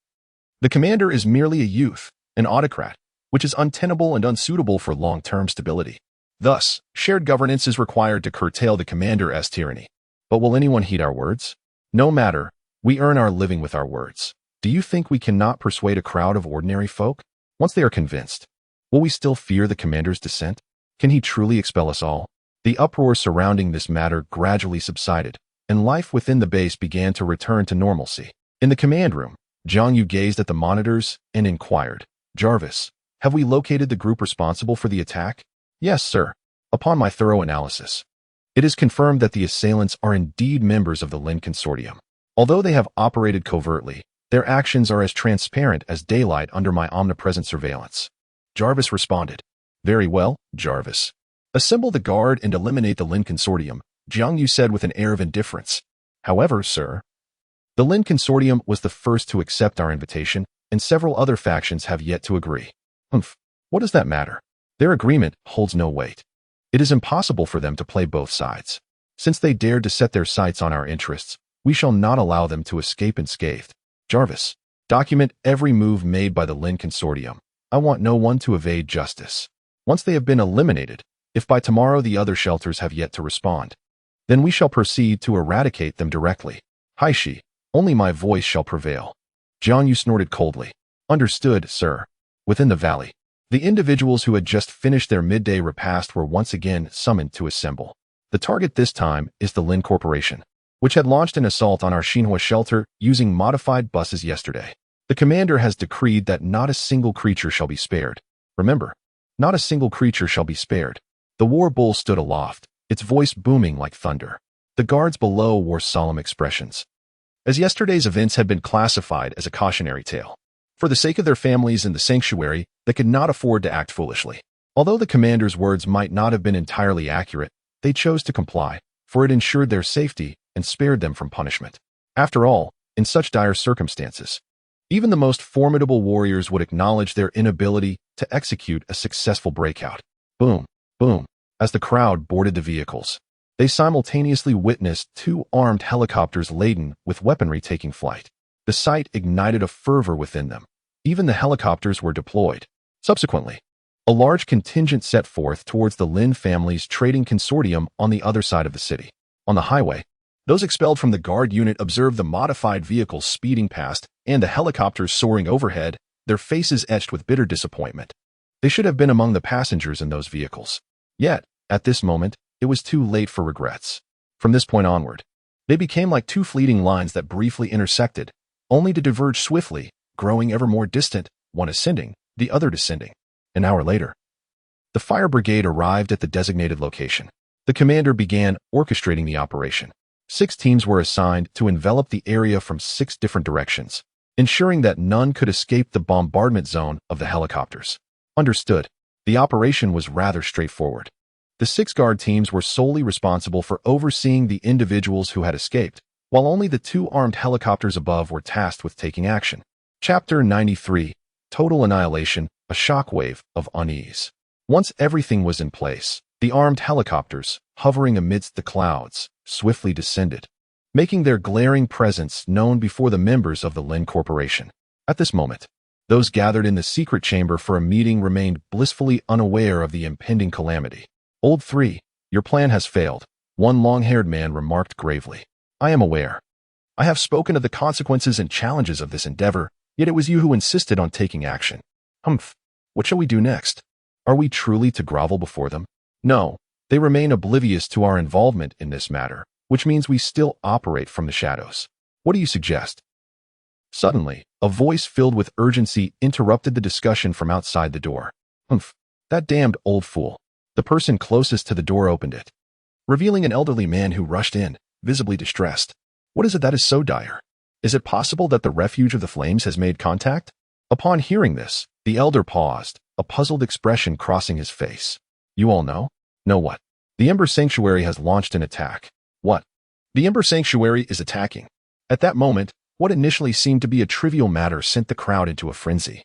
S1: the commander is merely a youth, an autocrat, which is untenable and unsuitable for long-term stability. Thus, shared governance is required to curtail the commander's tyranny. But will anyone heed our words? No matter, we earn our living with our words. Do you think we cannot persuade a crowd of ordinary folk? Once they are convinced, will we still fear the commander's dissent? Can he truly expel us all? The uproar surrounding this matter gradually subsided, and life within the base began to return to normalcy. In the command room, Jiang Yu gazed at the monitors and inquired, Jarvis, have we located the group responsible for the attack? Yes, sir. Upon my thorough analysis, it is confirmed that the assailants are indeed members of the Lin Consortium. Although they have operated covertly, Their actions are as transparent as daylight under my omnipresent surveillance. Jarvis responded. Very well, Jarvis. Assemble the guard and eliminate the Lin Consortium, Jiang Yu said with an air of indifference. However, sir, the Lin Consortium was the first to accept our invitation, and several other factions have yet to agree. What does that matter? Their agreement holds no weight. It is impossible for them to play both sides. Since they dared to set their sights on our interests, we shall not allow them to escape unscathed. Jarvis, document every move made by the Lin Consortium. I want no one to evade justice. Once they have been eliminated, if by tomorrow the other shelters have yet to respond, then we shall proceed to eradicate them directly. Haishi, only my voice shall prevail. Jiang Yu snorted coldly. Understood, sir. Within the valley, the individuals who had just finished their midday repast were once again summoned to assemble. The target this time is the Lin Corporation, which had launched an assault on our Xinhua shelter using modified buses yesterday. The commander has decreed that not a single creature shall be spared. Remember, not a single creature shall be spared. The war bull stood aloft, its voice booming like thunder. The guards below wore solemn expressions, as yesterday's events had been classified as a cautionary tale. For the sake of their families and the sanctuary, they could not afford to act foolishly. Although the commander's words might not have been entirely accurate, they chose to comply, for it ensured their safety and spared them from punishment. After all, in such dire circumstances, even the most formidable warriors would acknowledge their inability to execute a successful breakout. Boom, boom. As the crowd boarded the vehicles, they simultaneously witnessed two armed helicopters laden with weaponry taking flight. The sight ignited a fervor within them. Even the helicopters were deployed. Subsequently, a large contingent set forth towards the Lin family's trading consortium on the other side of the city. On the highway, those expelled from the guard unit observed the modified vehicles speeding past and the helicopters soaring overhead, their faces etched with bitter disappointment. They should have been among the passengers in those vehicles. Yet, at this moment, it was too late for regrets. From this point onward, they became like two fleeting lines that briefly intersected, only to diverge swiftly, growing ever more distant, one ascending, the other descending. An hour later, the fire brigade arrived at the designated location. The commander began orchestrating the operation. 6 teams were assigned to envelop the area from 6 different directions, ensuring that none could escape the bombardment zone of the helicopters. Understood. The operation was rather straightforward. The 6 guard teams were solely responsible for overseeing the individuals who had escaped, while only the 2 armed helicopters above were tasked with taking action. Chapter 93, Total Annihilation, a shockwave of unease. Once everything was in place, the armed helicopters, hovering amidst the clouds, swiftly descended, making their glaring presence known before the members of the Lin Corporation. At this moment, those gathered in the secret chamber for a meeting remained blissfully unaware of the impending calamity. Old 3, your plan has failed, one long-haired man remarked gravely. I am aware. I have spoken of the consequences and challenges of this endeavor, yet it was you who insisted on taking action. What shall we do next? Are we truly to grovel before them? No, they remain oblivious to our involvement in this matter, which means we still operate from the shadows. What do you suggest? Suddenly, a voice filled with urgency interrupted the discussion from outside the door. That damned old fool. The person closest to the door opened it, revealing an elderly man who rushed in, visibly distressed. What is it that is so dire? Is it possible that the refuge of the flames has made contact? Upon hearing this, the elder paused, a puzzled expression crossing his face. You all know? Know what? The Ember Sanctuary has launched an attack. What? The Ember Sanctuary is attacking. At that moment, what initially seemed to be a trivial matter sent the crowd into a frenzy,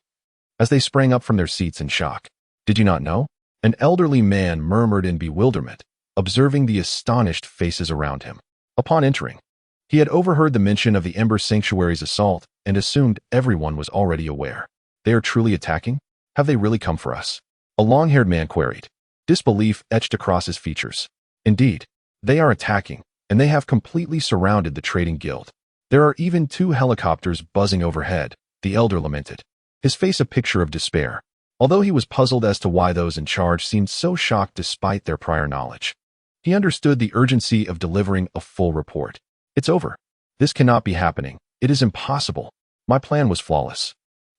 S1: as they sprang up from their seats in shock. Did you not know? An elderly man murmured in bewilderment, observing the astonished faces around him. Upon entering, he had overheard the mention of the Ember Sanctuary's assault and assumed everyone was already aware. They are truly attacking? Have they really come for us? A long-haired man queried, disbelief etched across his features. Indeed, they are attacking, and they have completely surrounded the trading guild. There are even 2 helicopters buzzing overhead, the elder lamented, his face a picture of despair, although he was puzzled as to why those in charge seemed so shocked despite their prior knowledge. He understood the urgency of delivering a full report. It's over. This cannot be happening. It is impossible. My plan was flawless.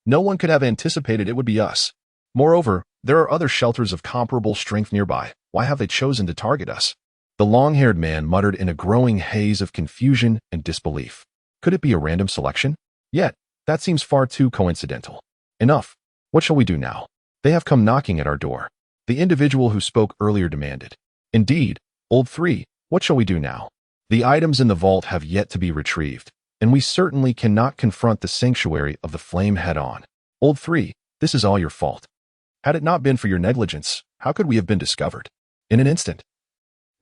S1: No one could have anticipated it would be us. Moreover, there are other shelters of comparable strength nearby. Why have they chosen to target us? The long-haired man muttered in a growing haze of confusion and disbelief. Could it be a random selection? Yet, That seems far too coincidental. Enough. What shall we do now? They have come knocking at our door. The individual who spoke earlier demanded. Indeed, Old 3, what shall we do now? The items in the vault have yet to be retrieved, and we certainly cannot confront the sanctuary of the flame head-on. Old 3, this is all your fault. Had it not been for your negligence, how could we have been discovered? In an instant.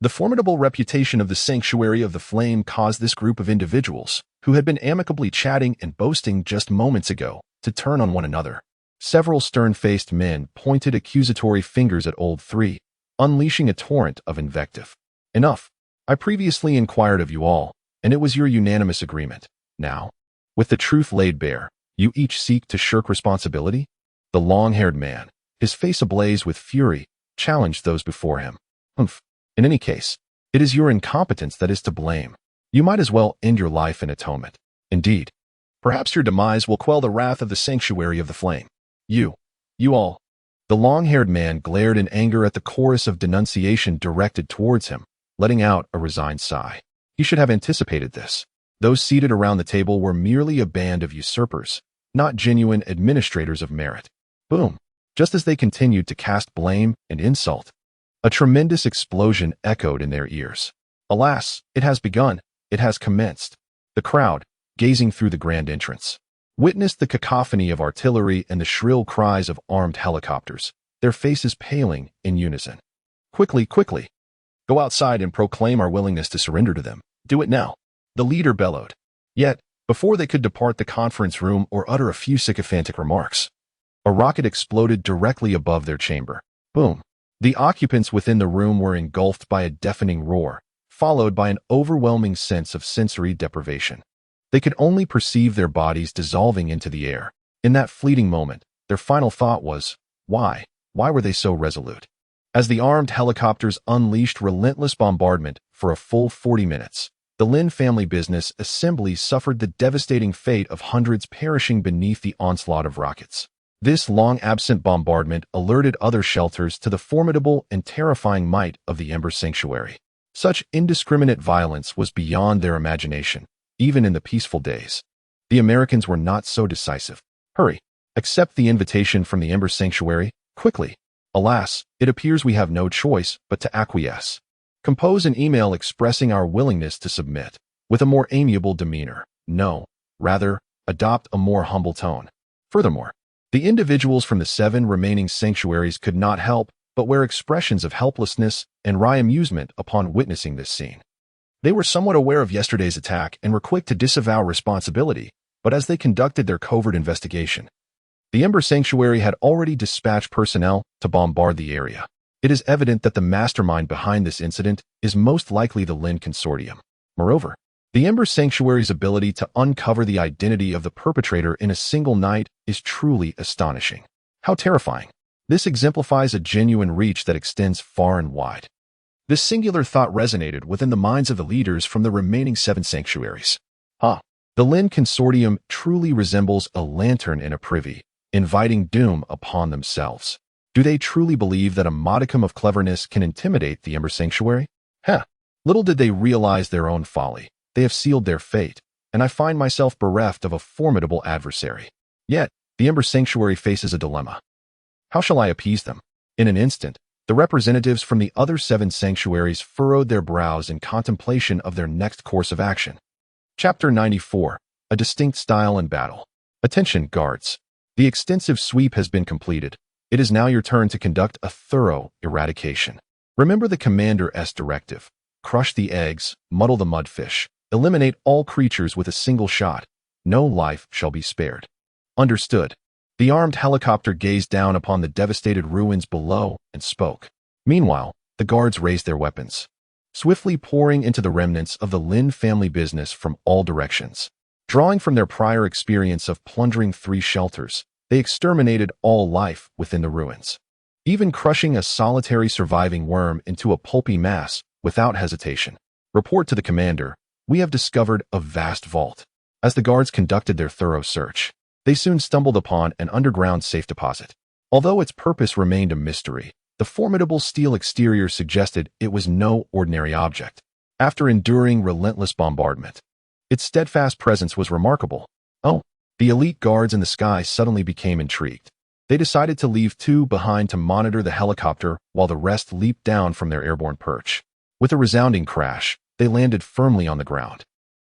S1: The formidable reputation of the sanctuary of the flame caused this group of individuals, who had been amicably chatting and boasting just moments ago, to turn on one another. Several stern-faced men pointed accusatory fingers at Old 3, unleashing a torrent of invective. Enough. I previously inquired of you all, and it was your unanimous agreement. Now, with the truth laid bare, you each seek to shirk responsibility? The long-haired man, his face ablaze with fury, challenged those before him. Humph. In any case, it is your incompetence that is to blame. You might as well end your life in atonement. Indeed, perhaps your demise will quell the wrath of the sanctuary of the flame. You all. The long-haired man glared in anger at the chorus of denunciation directed towards him, letting out a resigned sigh. He should have anticipated this. Those seated around the table were merely a band of usurpers, not genuine administrators of merit. Boom. Just as they continued to cast blame and insult, a tremendous explosion echoed in their ears. Alas, it has begun. It has commenced. The crowd, gazing through the grand entrance, witnessed the cacophony of artillery and the shrill cries of armed helicopters, their faces paling in unison. Quickly, quickly. Go outside and proclaim our willingness to surrender to them. Do it now. The leader bellowed. Yet, before they could depart the conference room or utter a few sycophantic remarks, a rocket exploded directly above their chamber. Boom. The occupants within the room were engulfed by a deafening roar, followed by an overwhelming sense of sensory deprivation. They could only perceive their bodies dissolving into the air. In that fleeting moment, their final thought was, why? Why were they so resolute? As the armed helicopters unleashed relentless bombardment for a full 40 minutes, the Lin family business assembly suffered the devastating fate of hundreds perishing beneath the onslaught of rockets. This long-absent bombardment alerted other shelters to the formidable and terrifying might of the Ember Sanctuary. Such indiscriminate violence was beyond their imagination, even in the peaceful days. The Americans were not so decisive. Hurry, accept the invitation from the Ember Sanctuary, quickly. Alas, it appears we have no choice but to acquiesce. Compose an email expressing our willingness to submit, with a more amiable demeanor. No, rather, adopt a more humble tone. Furthermore, the individuals from the 7 remaining sanctuaries could not help but wear expressions of helplessness and wry amusement upon witnessing this scene. They were somewhat aware of yesterday's attack and were quick to disavow responsibility, but as they conducted their covert investigation, the Ember Sanctuary had already dispatched personnel to bombard the area. It is evident that the mastermind behind this incident is most likely the Lin Consortium. Moreover, the Ember Sanctuary's ability to uncover the identity of the perpetrator in a single night is truly astonishing. How terrifying! This exemplifies a genuine reach that extends far and wide. This singular thought resonated within the minds of the leaders from the remaining 7 sanctuaries. The Lin Consortium truly resembles a lantern in a privy, inviting doom upon themselves. Do they truly believe that a modicum of cleverness can intimidate the Ember Sanctuary? Little did they realize their own folly. They have sealed their fate, and I find myself bereft of a formidable adversary. Yet, the Ember Sanctuary faces a dilemma. How shall I appease them? In an instant, the representatives from the other 7 sanctuaries furrowed their brows in contemplation of their next course of action. Chapter 94. A distinct style in battle. Attention, guards. The extensive sweep has been completed. It is now your turn to conduct a thorough eradication. Remember the Commander's directive. Crush the eggs, muddle the mudfish, eliminate all creatures with a single shot. No life shall be spared. Understood. The armed helicopter gazed down upon the devastated ruins below and spoke. Meanwhile, the guards raised their weapons, swiftly pouring into the remnants of the Lin family business from all directions. Drawing from their prior experience of plundering 3 shelters, they exterminated all life within the ruins, even crushing a solitary surviving worm into a pulpy mass without hesitation. Report to the commander, we have discovered a vast vault. As the guards conducted their thorough search, they soon stumbled upon an underground safe deposit. Although its purpose remained a mystery, the formidable steel exterior suggested it was no ordinary object. After enduring relentless bombardment, its steadfast presence was remarkable. Oh, The elite guards in the sky suddenly became intrigued. They decided to leave 2 behind to monitor the helicopter while the rest leaped down from their airborne perch. With a resounding crash, they landed firmly on the ground.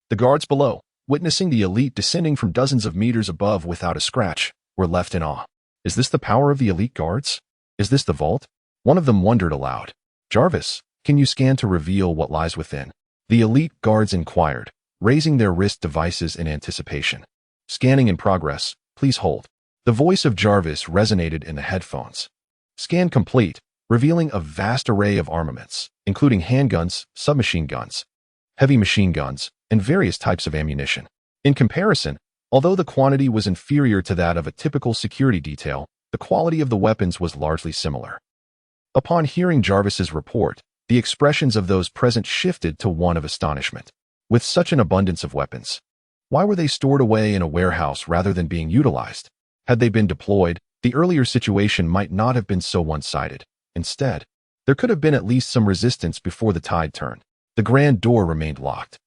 S1: The guards below, witnessing the elite descending from dozens of meters above without a scratch, were left in awe. Is this the power of the elite guards? Is this the vault? One of them wondered aloud. Jarvis, can you scan to reveal what lies within? The elite guards inquired, raising their wrist devices in anticipation. Scanning in progress, please hold. The voice of Jarvis resonated in the headphones. Scan complete, revealing a vast array of armaments, including handguns, submachine guns, heavy machine guns, and various types of ammunition. In comparison, although the quantity was inferior to that of a typical security detail, the quality of the weapons was largely similar. Upon hearing Jarvis's report, the expressions of those present shifted to one of astonishment. With such an abundance of weapons, why were they stored away in a warehouse rather than being utilized? Had they been deployed, the earlier situation might not have been so one-sided. Instead, there could have been at least some resistance before the tide turned. The grand door remained locked.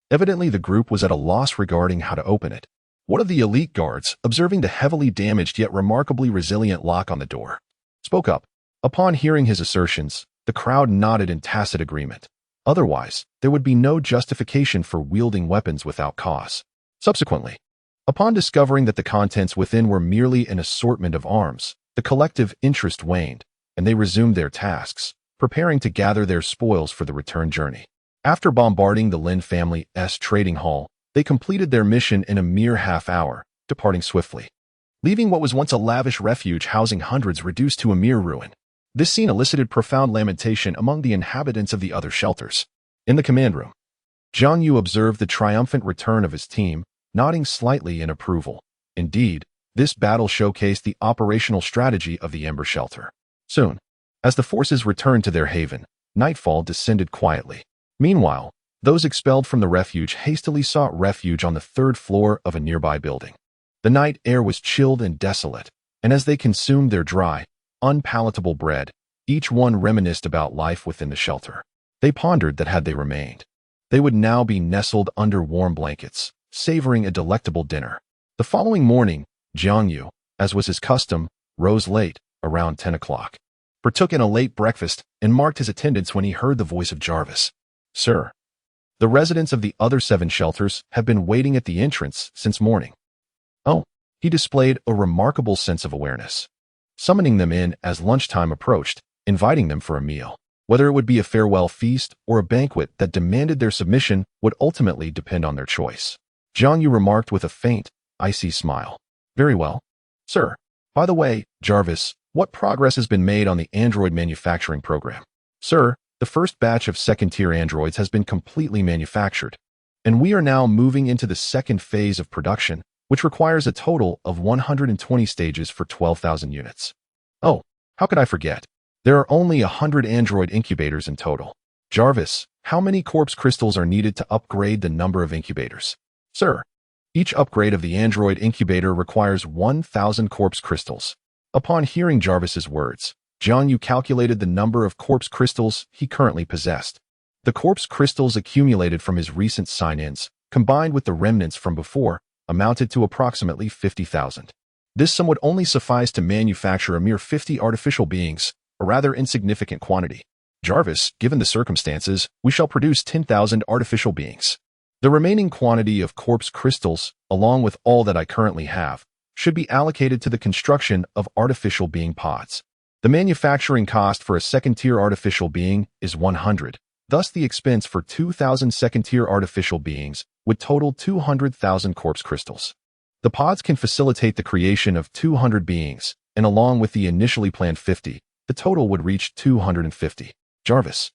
S1: Evidently, the group was at a loss regarding how to open it. One of the elite guards, observing the heavily damaged yet remarkably resilient lock on the door, spoke up. Upon hearing his assertions, the crowd nodded in tacit agreement. Otherwise, there would be no justification for wielding weapons without cause. Subsequently, upon discovering that the contents within were merely an assortment of arms, the collective interest waned, and they resumed their tasks, preparing to gather their spoils for the return journey. After bombarding the Lin family's trading hall, they completed their mission in a mere half hour, departing swiftly, leaving what was once a lavish refuge housing hundreds reduced to a mere ruin. This scene elicited profound lamentation among the inhabitants of the other shelters. In the command room, Jiang Yu observed the triumphant return of his team, nodding slightly in approval. Indeed, this battle showcased the operational strategy of the Ember Shelter. Soon, as the forces returned to their haven, nightfall descended quietly. Meanwhile, those expelled from the refuge hastily sought refuge on the 3rd floor of a nearby building. The night air was chilled and desolate, and as they consumed their dry, unpalatable bread, each one reminisced about life within the shelter. They pondered that had they remained, they would now be nestled under warm blankets, savoring a delectable dinner. The following morning, Jiang Yu, as was his custom, rose late, around 10 o'clock, partook in a late breakfast, and marked his attendance when he heard the voice of Jarvis. Sir, the residents of the other 7 shelters have been waiting at the entrance since morning. Oh, he displayed a remarkable sense of awareness, summoning them in as lunchtime approached, inviting them for a meal. Whether it would be a farewell feast or a banquet that demanded their submission would ultimately depend on their choice. Jiang Yu remarked with a faint, icy smile. Very well, sir. By the way, Jarvis, what progress has been made on the android manufacturing program? Sir, the first batch of second-tier androids has been completely manufactured, and we are now moving into the second phase of production, which requires a total of 120 stages for 12,000 units. Oh, how could I forget? There are only 100 android incubators in total. Jarvis, how many corpse crystals are needed to upgrade the number of incubators? Sir, each upgrade of the android incubator requires 1,000 corpse crystals. Upon hearing Jarvis's words, Jiang Yu calculated the number of corpse crystals he currently possessed. The corpse crystals accumulated from his recent sign-ins, combined with the remnants from before, amounted to approximately 50,000. This sum would only suffice to manufacture a mere 50 artificial beings, a rather insignificant quantity. Jarvis, given the circumstances, we shall produce 10,000 artificial beings. The remaining quantity of corpse crystals, along with all that I currently have, should be allocated to the construction of artificial being pods. The manufacturing cost for a second-tier artificial being is 100. Thus, the expense for 2,000 second-tier artificial beings would total 200,000 corpse crystals. The pods can facilitate the creation of 200 beings, and along with the initially planned 50, the total would reach 250. Jarvis,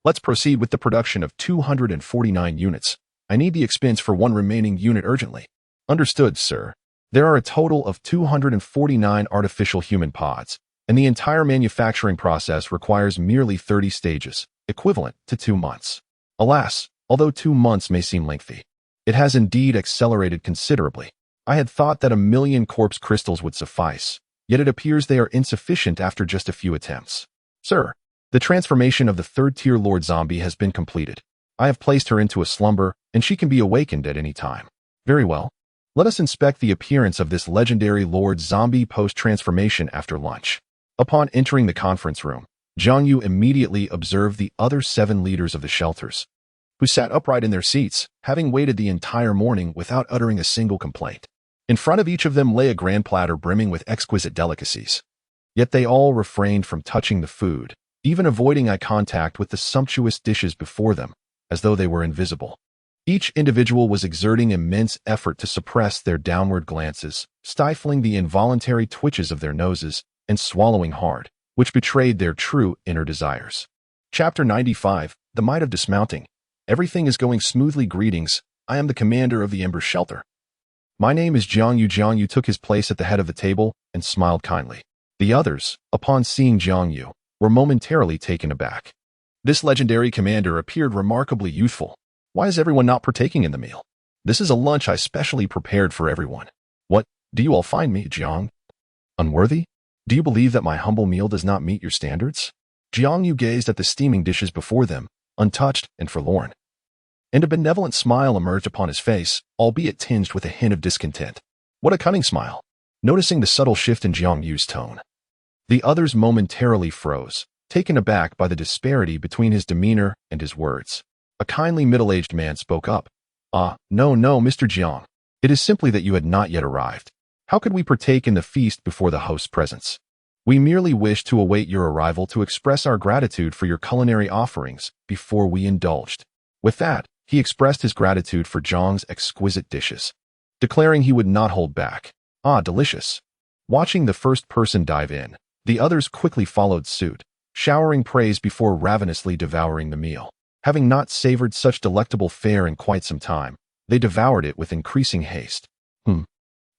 S1: let's proceed with the production of 249 units. I need the expense for one remaining unit urgently. Understood, sir. There are a total of 249 artificial human pods, and the entire manufacturing process requires merely 30 stages, equivalent to 2 months. Alas, although 2 months may seem lengthy, it has indeed accelerated considerably. I had thought that 1,000,000 corpse crystals would suffice, yet it appears they are insufficient after just a few attempts. Sir, the transformation of the 3rd-tier Lord Zombie has been completed. I have placed her into a slumber, and she can be awakened at any time. Very well. Let us inspect the appearance of this legendary Lord Zombie post-transformation after lunch. Upon entering the conference room, Jiang Yu immediately observed the other 7 leaders of the shelters, who sat upright in their seats, having waited the entire morning without uttering a single complaint. In front of each of them lay a grand platter brimming with exquisite delicacies. Yet they all refrained from touching the food, even avoiding eye contact with the sumptuous dishes before them, as though they were invisible. Each individual was exerting immense effort to suppress their downward glances, stifling the involuntary twitches of their noses, and swallowing hard, which betrayed their true inner desires. Chapter 95, The Might of Dismounting. Everything is going smoothly. Greetings, I am the commander of the Ember Shelter. My name is Jiang Yu. Jiang Yu took his place at the head of the table and smiled kindly. The others, upon seeing Jiang Yu, were momentarily taken aback. This legendary commander appeared remarkably youthful. Why is everyone not partaking in the meal? This is a lunch I specially prepared for everyone. What, do you all find me, Jiang, unworthy? Do you believe that my humble meal does not meet your standards? Jiang Yu gazed at the steaming dishes before them, untouched and forlorn. And a benevolent smile emerged upon his face, albeit tinged with a hint of discontent. What a cunning smile! Noticing the subtle shift in Jiang Yu's tone, the others momentarily froze, taken aback by the disparity between his demeanor and his words. A kindly middle-aged man spoke up. No, Mr. Jiang. It is simply that you had not yet arrived. How could we partake in the feast before the host's presence? We merely wish to await your arrival to express our gratitude for your culinary offerings before we indulged. With that, he expressed his gratitude for Jiang's exquisite dishes, declaring he would not hold back. Delicious. Watching the first person dive in, the others quickly followed suit, showering praise before ravenously devouring the meal. Having not savored such delectable fare in quite some time, they devoured it with increasing haste.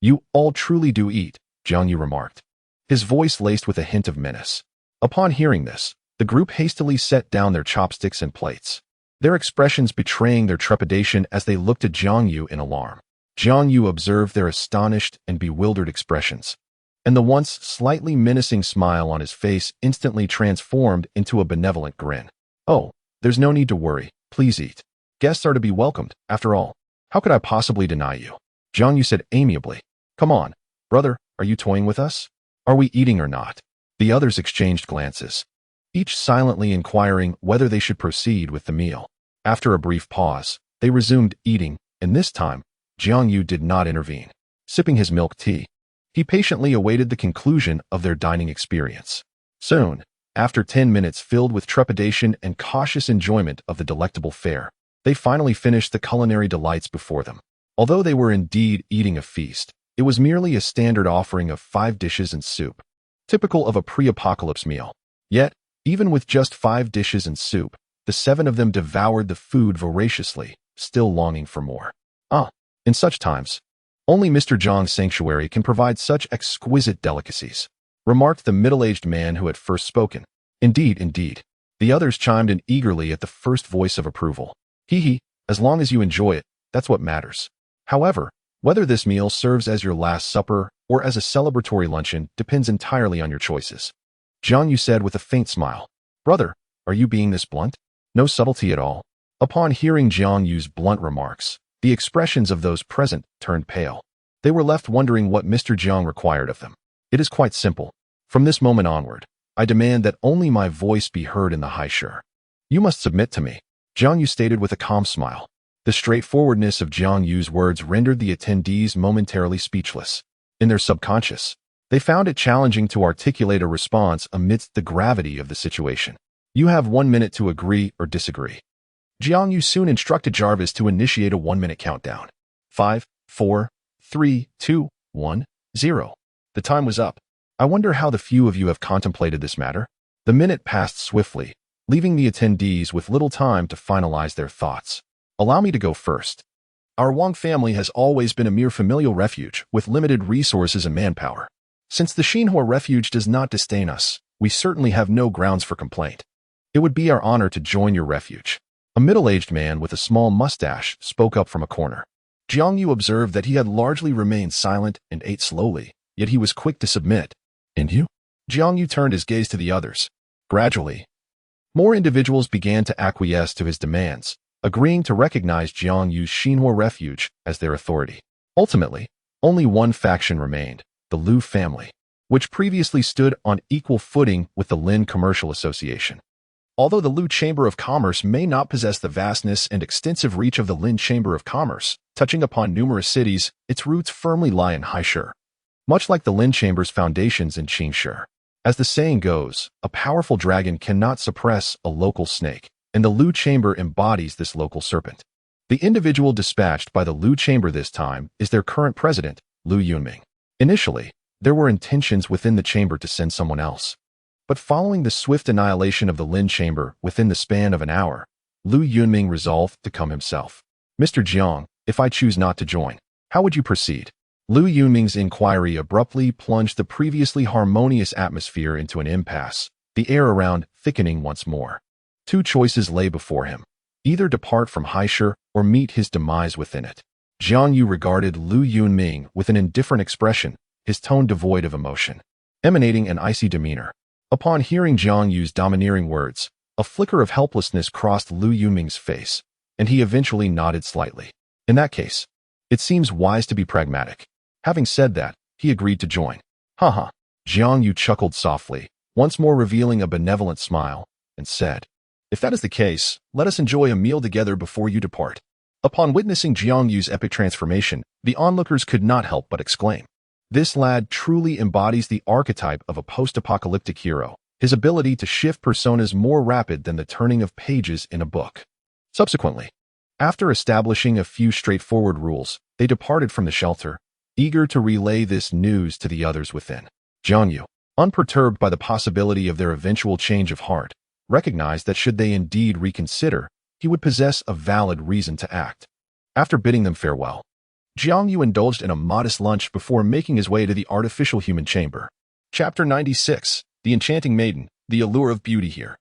S1: You all truly do eat, Jiang Yu remarked, his voice laced with a hint of menace. Upon hearing this, the group hastily set down their chopsticks and plates, their expressions betraying their trepidation as they looked at Jiang Yu in alarm. Jiang Yu observed their astonished and bewildered expressions, and the once slightly menacing smile on his face instantly transformed into a benevolent grin. Oh, there's no need to worry. Please eat. Guests are to be welcomed, after all. How could I possibly deny you? Jiang Yu said amiably. Come on, brother, are you toying with us? Are we eating or not? The others exchanged glances, each silently inquiring whether they should proceed with the meal. After a brief pause, they resumed eating, and this time, Jiang Yu did not intervene. Sipping his milk tea, he patiently awaited the conclusion of their dining experience. Soon, after 10 minutes filled with trepidation and cautious enjoyment of the delectable fare, they finally finished the culinary delights before them. Although they were indeed eating a feast, it was merely a standard offering of 5 dishes and soup, typical of a pre-apocalypse meal. Yet, even with just 5 dishes and soup, the 7 of them devoured the food voraciously, still longing for more. In such times, only Mr. Jiang's sanctuary can provide such exquisite delicacies, remarked the middle-aged man who had first spoken. Indeed. The others chimed in eagerly at the first voice of approval. As long as you enjoy it, that's what matters. However, whether this meal serves as your last supper or as a celebratory luncheon depends entirely on your choices. Jiang Yu said with a faint smile. Brother, are you being this blunt? No subtlety at all. Upon hearing Jiang Yu's blunt remarks, the expressions of those present turned pale. They were left wondering what Mr. Jiang required of them. It is quite simple. From this moment onward, I demand that only my voice be heard in the high shur. You must submit to me, Jiang Yu stated with a calm smile. The straightforwardness of Jiang Yu's words rendered the attendees momentarily speechless. In their subconscious, they found it challenging to articulate a response amidst the gravity of the situation. You have 1 minute to agree or disagree. Jiang Yu soon instructed Jarvis to initiate a 1-minute countdown. 5, 4, 3, 2, 1, 0. The time was up. I wonder how the few of you have contemplated this matter. The minute passed swiftly, leaving the attendees with little time to finalize their thoughts. Allow me to go first. Our Wang family has always been a mere familial refuge with limited resources and manpower. Since the Xinhua refuge does not disdain us, we certainly have no grounds for complaint. It would be our honor to join your refuge. A middle-aged man with a small mustache spoke up from a corner. Jiang Yu observed that he had largely remained silent and ate slowly, yet he was quick to submit. And you? Jiang Yu turned his gaze to the others. Gradually, more individuals began to acquiesce to his demands, agreeing to recognize Jiang Yu's Xinhua refuge as their authority. Ultimately, only one faction remained, the Liu family, which previously stood on equal footing with the Lin Commercial Association. Although the Liu Chamber of Commerce may not possess the vastness and extensive reach of the Lin Chamber of Commerce, touching upon numerous cities, its roots firmly lie in Haishu, much like the Lin Chamber's foundations in Qingshi. As the saying goes, a powerful dragon cannot suppress a local snake, and the Liu Chamber embodies this local serpent. The individual dispatched by the Liu Chamber this time is their current president, Liu Yunming. Initially, there were intentions within the chamber to send someone else. But following the swift annihilation of the Lin Chamber within the span of an hour, Liu Yunming resolved to come himself. Mr. Jiang, if I choose not to join, how would you proceed? Liu Yunming's inquiry abruptly plunged the previously harmonious atmosphere into an impasse, the air around thickening once more. Two choices lay before him: either depart from Haishu or meet his demise within it. Jiang Yu regarded Liu Yunming with an indifferent expression, his tone devoid of emotion, emanating an icy demeanor. Upon hearing Jiang Yu's domineering words, a flicker of helplessness crossed Liu Yunming's face, and he eventually nodded slightly. In that case, it seems wise to be pragmatic. Having said that, he agreed to join. Haha. Jiang Yu chuckled softly, once more revealing a benevolent smile, and said, if that is the case, let us enjoy a meal together before you depart. Upon witnessing Jiang Yu's epic transformation, the onlookers could not help but exclaim, this lad truly embodies the archetype of a post-apocalyptic hero, his ability to shift personas more rapid than the turning of pages in a book. Subsequently, after establishing a few straightforward rules, they departed from the shelter, eager to relay this news to the others within. Jiang Yu, unperturbed by the possibility of their eventual change of heart, recognized that should they indeed reconsider, he would possess a valid reason to act. After bidding them farewell, Jiang Yu indulged in a modest lunch before making his way to the artificial human chamber. Chapter 96, The Enchanting Maiden, The Allure of Beauty Here.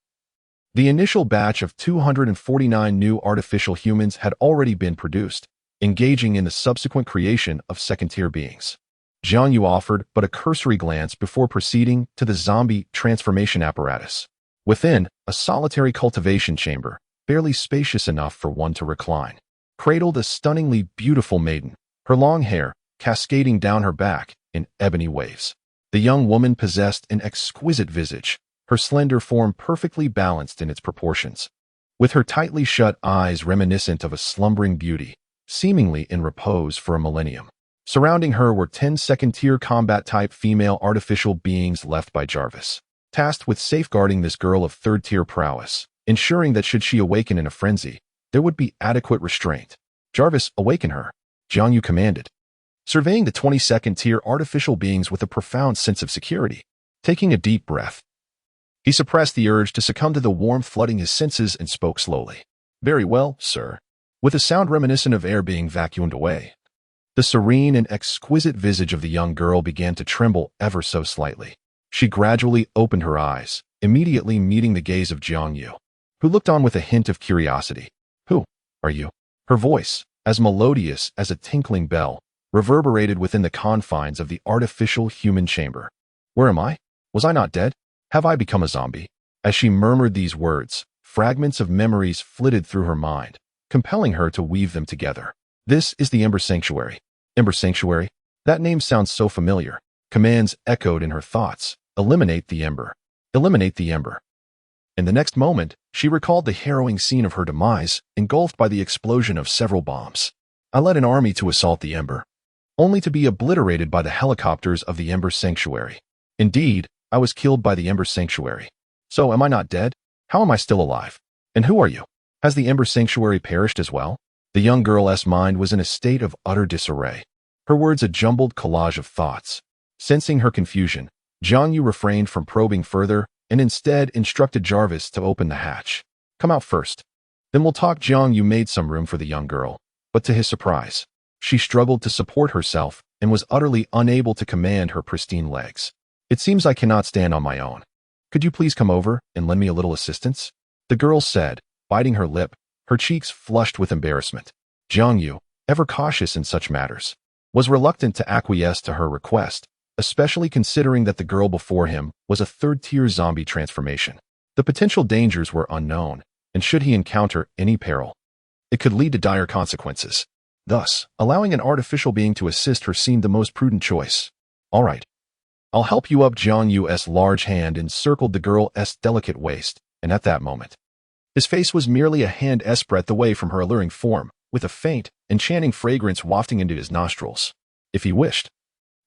S1: The initial batch of 249 new artificial humans had already been produced, engaging in the subsequent creation of second-tier beings. Jiang Yu offered but a cursory glance before proceeding to the zombie transformation apparatus. Within, a solitary cultivation chamber, barely spacious enough for one to recline, cradled a stunningly beautiful maiden, her long hair cascading down her back in ebony waves. The young woman possessed an exquisite visage, her slender form perfectly balanced in its proportions. With her tightly shut eyes reminiscent of a slumbering beauty, seemingly in repose for a millennium. Surrounding her were 10 second-tier combat-type female artificial beings left by Jarvis, tasked with safeguarding this girl of third-tier prowess, ensuring that should she awaken in a frenzy, there would be adequate restraint. Jarvis, awaken her, Jiang Yu commanded, surveying the 22nd-tier artificial beings with a profound sense of security. Taking a deep breath, he suppressed the urge to succumb to the warmth flooding his senses and spoke slowly. Very well, sir. With a sound reminiscent of air being vacuumed away, the serene and exquisite visage of the young girl began to tremble ever so slightly. She gradually opened her eyes, immediately meeting the gaze of Jiang Yu, who looked on with a hint of curiosity. Who are you? Her voice, as melodious as a tinkling bell, reverberated within the confines of the artificial human chamber. Where am I? Was I not dead? Have I become a zombie? As she murmured these words, fragments of memories flitted through her mind, compelling her to weave them together. This is the Ember Sanctuary. Ember Sanctuary? That name sounds so familiar. Commands echoed in her thoughts. Eliminate the Ember. Eliminate the Ember. In the next moment, she recalled the harrowing scene of her demise, engulfed by the explosion of several bombs. I led an army to assault the Ember, only to be obliterated by the helicopters of the Ember Sanctuary. Indeed, I was killed by the Ember Sanctuary. So am I not dead? How am I still alive? And who are you? Has the Ember Sanctuary perished as well? The young girl's mind was in a state of utter disarray, her words a jumbled collage of thoughts. Sensing her confusion, Jiang Yu refrained from probing further and instead instructed Jarvis to open the hatch. Come out first. Then we'll talk. Jiang Yu made some room for the young girl, but to his surprise, she struggled to support herself and was utterly unable to command her pristine legs. It seems I cannot stand on my own. Could you please come over and lend me a little assistance? The girl said, biting her lip, her cheeks flushed with embarrassment. Jiang Yu, ever cautious in such matters, was reluctant to acquiesce to her request, especially considering that the girl before him was a third-tier zombie transformation. The potential dangers were unknown, and should he encounter any peril, it could lead to dire consequences. Thus, allowing an artificial being to assist her seemed the most prudent choice. All right. I'll help you up. Jiang Yu's large hand encircled the girl's delicate waist, and at that moment, his face was merely a hand's breadth away from her alluring form, with a faint, enchanting fragrance wafting into his nostrils. If he wished,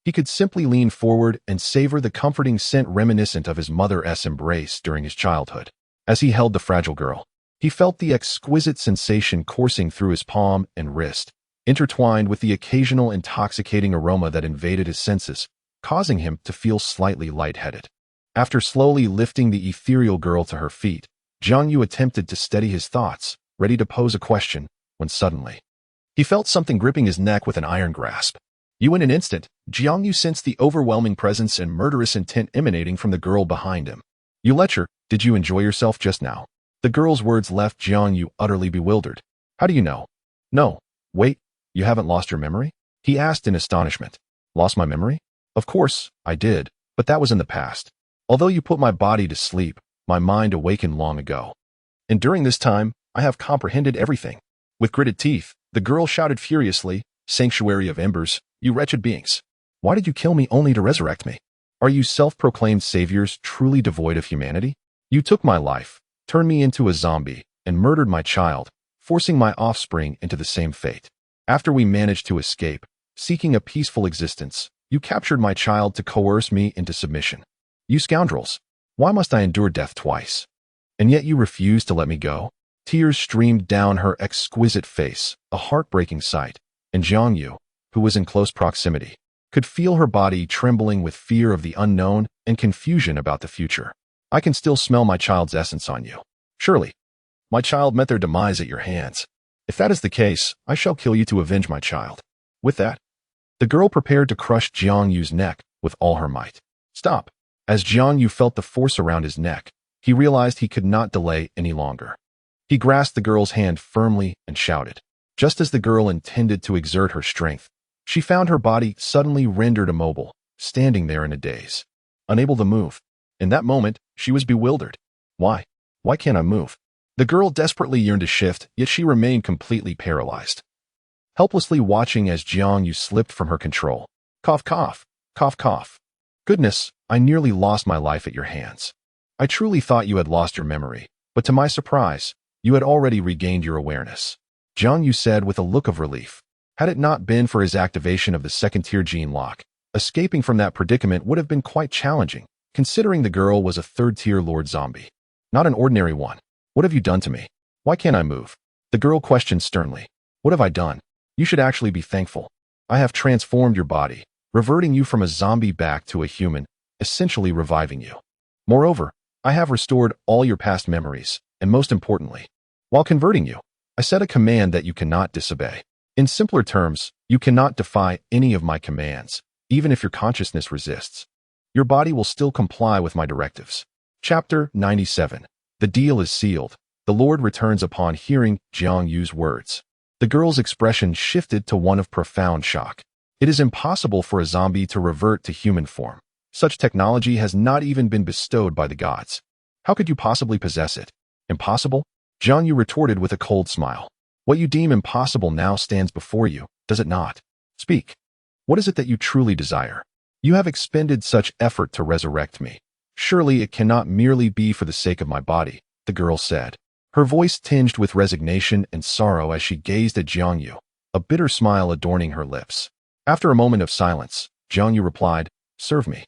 S1: he could simply lean forward and savor the comforting scent reminiscent of his mother's embrace during his childhood. As he held the fragile girl, he felt the exquisite sensation coursing through his palm and wrist, intertwined with the occasional intoxicating aroma that invaded his senses, causing him to feel slightly lightheaded. After slowly lifting the ethereal girl to her feet, Jiang Yu attempted to steady his thoughts, ready to pose a question, when suddenly, he felt something gripping his neck with an iron grasp. In an instant, Jiang Yu sensed the overwhelming presence and murderous intent emanating from the girl behind him. You lecher, did you enjoy yourself just now? The girl's words left Jiang Yu utterly bewildered. How do you know? No, wait, you haven't lost your memory? He asked in astonishment. Lost my memory? Of course, I did, but that was in the past. Although you put my body to sleep, my mind awakened long ago. And during this time, I have comprehended everything. With gritted teeth, the girl shouted furiously, Sanctuary of Embers, you wretched beings. Why did you kill me only to resurrect me? Are you self-proclaimed saviors truly devoid of humanity? You took my life, turned me into a zombie, and murdered my child, forcing my offspring into the same fate. After we managed to escape, seeking a peaceful existence, you captured my child to coerce me into submission. You scoundrels, why must I endure death twice? And yet you refuse to let me go? Tears streamed down her exquisite face, a heartbreaking sight, and Jiang Yu, who was in close proximity, could feel her body trembling with fear of the unknown and confusion about the future. I can still smell my child's essence on you. Surely, my child met their demise at your hands. If that is the case, I shall kill you to avenge my child. With that, the girl prepared to crush Jiang Yu's neck with all her might. Stop. As Jiang Yu felt the force around his neck, he realized he could not delay any longer. He grasped the girl's hand firmly and shouted. Just as the girl intended to exert her strength, she found her body suddenly rendered immobile, standing there in a daze, unable to move. In that moment, she was bewildered. Why? Why can't I move? The girl desperately yearned to shift, yet she remained completely paralyzed, helplessly watching as Jiang Yu slipped from her control. Cough, cough, cough, cough. Goodness, I nearly lost my life at your hands. I truly thought you had lost your memory, but to my surprise, you had already regained your awareness. Jiang Yu said with a look of relief. Had it not been for his activation of the second-tier gene lock, escaping from that predicament would have been quite challenging, considering the girl was a third-tier Lord Zombie. Not an ordinary one. What have you done to me? Why can't I move? The girl questioned sternly. What have I done? You should actually be thankful. I have transformed your body, reverting you from a zombie back to a human, essentially reviving you. Moreover, I have restored all your past memories, and most importantly, while converting you, I set a command that you cannot disobey. In simpler terms, you cannot defy any of my commands, even if your consciousness resists. Your body will still comply with my directives. Chapter 97. The deal is sealed. The Lord returns upon hearing Jiang Yu's words. The girl's expression shifted to one of profound shock. It is impossible for a zombie to revert to human form. Such technology has not even been bestowed by the gods. How could you possibly possess it? Impossible? Jiang Yu retorted with a cold smile. What you deem impossible now stands before you, does it not? Speak. What is it that you truly desire? You have expended such effort to resurrect me. Surely it cannot merely be for the sake of my body, the girl said, her voice tinged with resignation and sorrow as she gazed at Jiang Yu, a bitter smile adorning her lips. After a moment of silence, Jiang Yu replied, Serve me.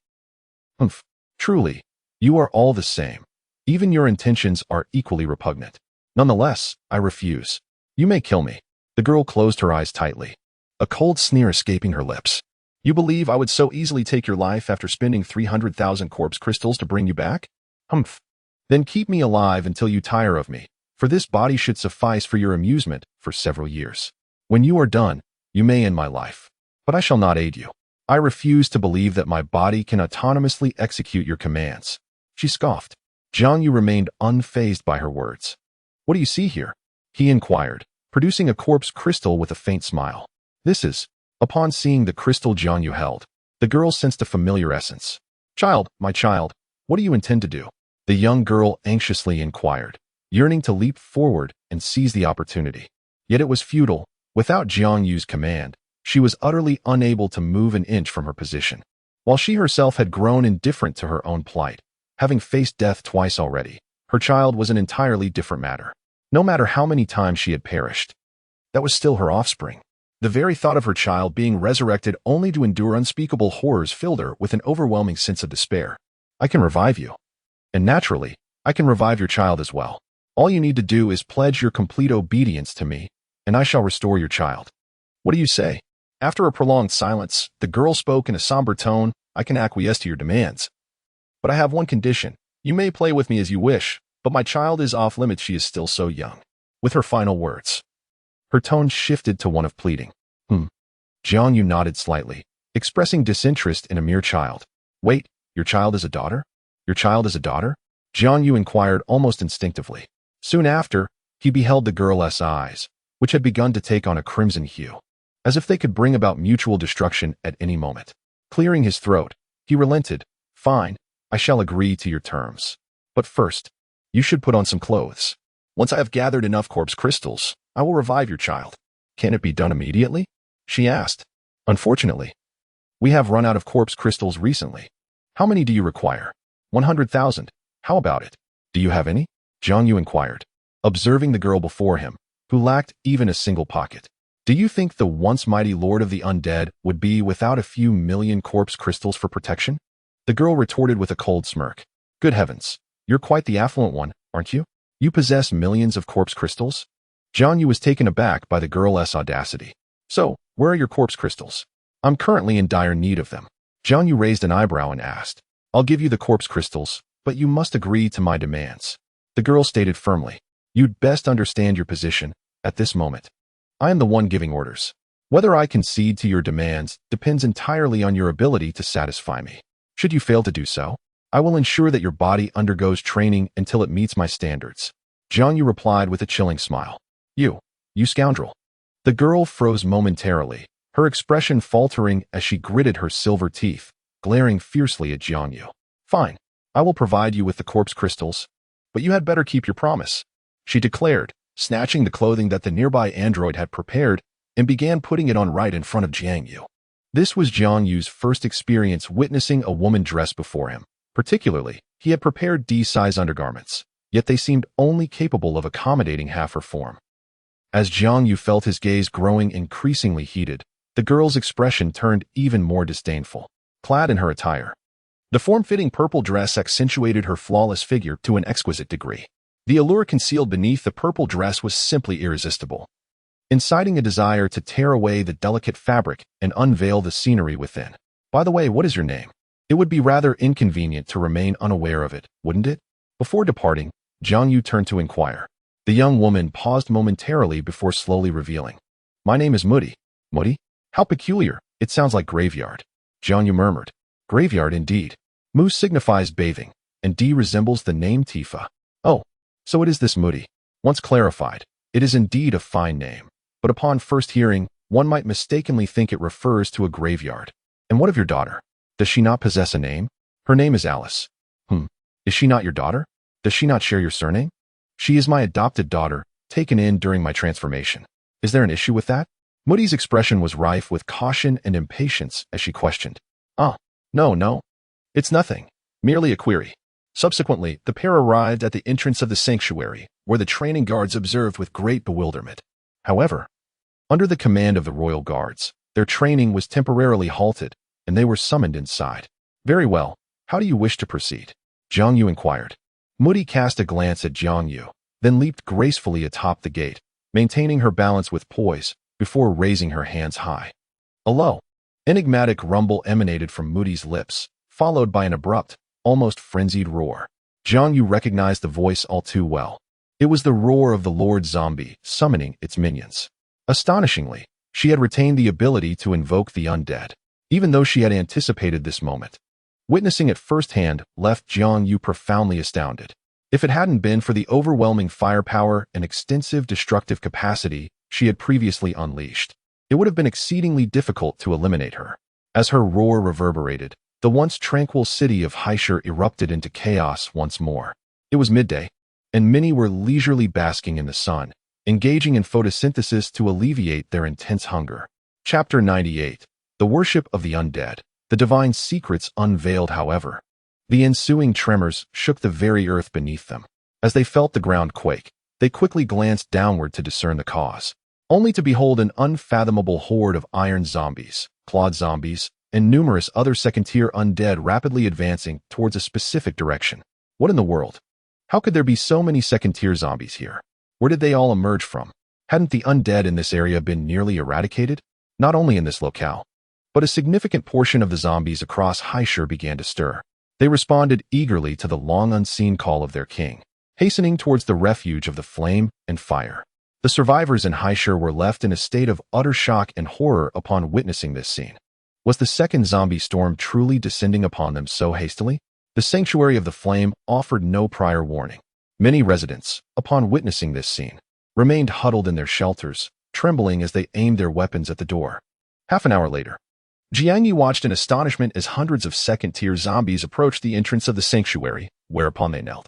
S1: Humph. Truly, you are all the same. Even your intentions are equally repugnant. Nonetheless, I refuse. You may kill me. The girl closed her eyes tightly, a cold sneer escaping her lips. You believe I would so easily take your life after spending 300,000 corpse crystals to bring you back? Humph. Then keep me alive until you tire of me, for this body should suffice for your amusement for several years. When you are done, you may end my life, but I shall not aid you. I refuse to believe that my body can autonomously execute your commands. She scoffed. Jiang Yu remained unfazed by her words. What do you see here? He inquired, producing a corpse crystal with a faint smile. This is. Upon seeing the crystal Jiang Yu held, the girl sensed a familiar essence. Child, my child, what do you intend to do? The young girl anxiously inquired, yearning to leap forward and seize the opportunity. Yet it was futile. Without Jiang Yu's command, she was utterly unable to move an inch from her position. While she herself had grown indifferent to her own plight, having faced death twice already, her child was an entirely different matter. No matter how many times she had perished, that was still her offspring. The very thought of her child being resurrected only to endure unspeakable horrors filled her with an overwhelming sense of despair. I can revive you. And naturally, I can revive your child as well. All you need to do is pledge your complete obedience to me, and I shall restore your child. What do you say? After a prolonged silence, the girl spoke in a somber tone. I can acquiesce to your demands. But I have one condition. You may play with me as you wish, but my child is off limits. She is still so young. With her final words, her tone shifted to one of pleading. Jiang Yu nodded slightly, expressing disinterest in a mere child. Wait, your child is a daughter? Your child is a daughter? Jiang Yu inquired almost instinctively. Soon after, he beheld the girl's eyes, which had begun to take on a crimson hue, as if they could bring about mutual destruction at any moment. Clearing his throat, he relented. Fine, I shall agree to your terms. But first, you should put on some clothes. Once I have gathered enough corpse crystals, I will revive your child. Can it be done immediately? She asked. Unfortunately, we have run out of corpse crystals recently. How many do you require? 100,000. How about it? Do you have any? Jiang Yu inquired, observing the girl before him, who lacked even a single pocket. Do you think the once mighty lord of the undead would be without a few million corpse crystals for protection? The girl retorted with a cold smirk. Good heavens, you're quite the affluent one, aren't you? You possess millions of corpse crystals? Jiang Yu was taken aback by the girl's audacity. So, where are your corpse crystals? I'm currently in dire need of them. Jiang Yu raised an eyebrow and asked, I'll give you the corpse crystals, but you must agree to my demands. The girl stated firmly, You'd best understand your position at this moment. I am the one giving orders. Whether I concede to your demands depends entirely on your ability to satisfy me. Should you fail to do so, I will ensure that your body undergoes training until it meets my standards. Jiang Yu replied with a chilling smile. You scoundrel. The girl froze momentarily, her expression faltering as she gritted her silver teeth, glaring fiercely at Jiang Yu. Fine, I will provide you with the corpse crystals, but you had better keep your promise, she declared, snatching the clothing that the nearby android had prepared and began putting it on right in front of Jiang Yu. This was Jiang Yu's first experience witnessing a woman dressed before him. Particularly, he had prepared D-size undergarments, yet they seemed only capable of accommodating half her form. As Jiang Yu felt his gaze growing increasingly heated, the girl's expression turned even more disdainful. Clad in her attire, the form-fitting purple dress accentuated her flawless figure to an exquisite degree. The allure concealed beneath the purple dress was simply irresistible, inciting a desire to tear away the delicate fabric and unveil the scenery within. By the way, what is your name? It would be rather inconvenient to remain unaware of it, wouldn't it? Before departing, Jiang Yu turned to inquire. The young woman paused momentarily before slowly revealing. My name is Moody. Moody? How peculiar. It sounds like graveyard. Jiang Yu murmured. Graveyard indeed. Mu signifies bathing, and D resembles the name Tifa. Oh, so it is this Moody. Once clarified, it is indeed a fine name, but upon first hearing, one might mistakenly think it refers to a graveyard. And what of your daughter? Does she not possess a name? Her name is Alice. Is she not your daughter? Does she not share your surname? She is my adopted daughter, taken in during my transformation. Is there an issue with that? Moody's expression was rife with caution and impatience as she questioned. No. It's nothing. Merely a query. Subsequently, the pair arrived at the entrance of the sanctuary, where the training guards observed with great bewilderment. However, under the command of the royal guards, their training was temporarily halted, and they were summoned inside. Very well, how do you wish to proceed? Jiang Yu inquired. Moody cast a glance at Jiang Yu, then leaped gracefully atop the gate, maintaining her balance with poise, before raising her hands high. A low, enigmatic rumble emanated from Moody's lips, followed by an abrupt, almost frenzied roar. Jiang Yu recognized the voice all too well. It was the roar of the Lord Zombie summoning its minions. Astonishingly, she had retained the ability to invoke the undead, even though she had anticipated this moment. Witnessing it firsthand left Jiang Yu profoundly astounded. If it hadn't been for the overwhelming firepower and extensive destructive capacity she had previously unleashed, it would have been exceedingly difficult to eliminate her. As her roar reverberated, the once tranquil city of Haishur erupted into chaos once more. It was midday, and many were leisurely basking in the sun, engaging in photosynthesis to alleviate their intense hunger. Chapter 98. The Worship of the Undead. The Divine Secrets Unveiled. However, the ensuing tremors shook the very earth beneath them. As they felt the ground quake, they quickly glanced downward to discern the cause, only to behold an unfathomable horde of iron zombies, clawed zombies, and numerous other second-tier undead rapidly advancing towards a specific direction. What in the world? How could there be so many second-tier zombies here? Where did they all emerge from? Hadn't the undead in this area been nearly eradicated? Not only in this locale, but a significant portion of the zombies across Haishur began to stir. They responded eagerly to the long-unseen call of their king, hastening towards the refuge of the flame and fire. The survivors in Haishur were left in a state of utter shock and horror upon witnessing this scene. Was the second zombie storm truly descending upon them so hastily? The sanctuary of the flame offered no prior warning. Many residents, upon witnessing this scene, remained huddled in their shelters, trembling as they aimed their weapons at the door. Half an hour later, Jiang Yu watched in astonishment as hundreds of second-tier zombies approached the entrance of the sanctuary, whereupon they knelt,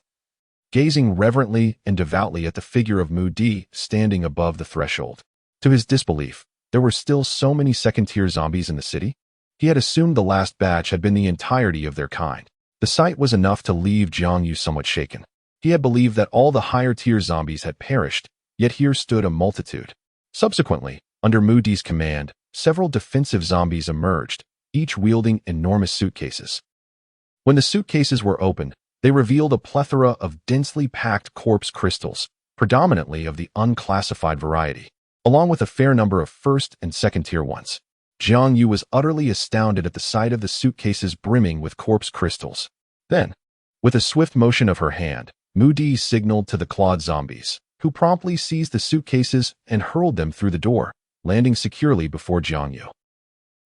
S1: gazing reverently and devoutly at the figure of Mu Di standing above the threshold. To his disbelief, there were still so many second-tier zombies in the city. He had assumed the last batch had been the entirety of their kind. The sight was enough to leave Jiang Yu somewhat shaken. He had believed that all the higher-tier zombies had perished, yet here stood a multitude. Subsequently, under Mu Di's command, several defensive zombies emerged, each wielding enormous suitcases. When the suitcases were opened, they revealed a plethora of densely packed corpse crystals, predominantly of the unclassified variety, along with a fair number of first and second-tier ones. Jiang Yu was utterly astounded at the sight of the suitcases brimming with corpse crystals. Then, with a swift motion of her hand, Mu Di signaled to the clawed zombies, who promptly seized the suitcases and hurled them through the door, landing securely before Jiang Yu.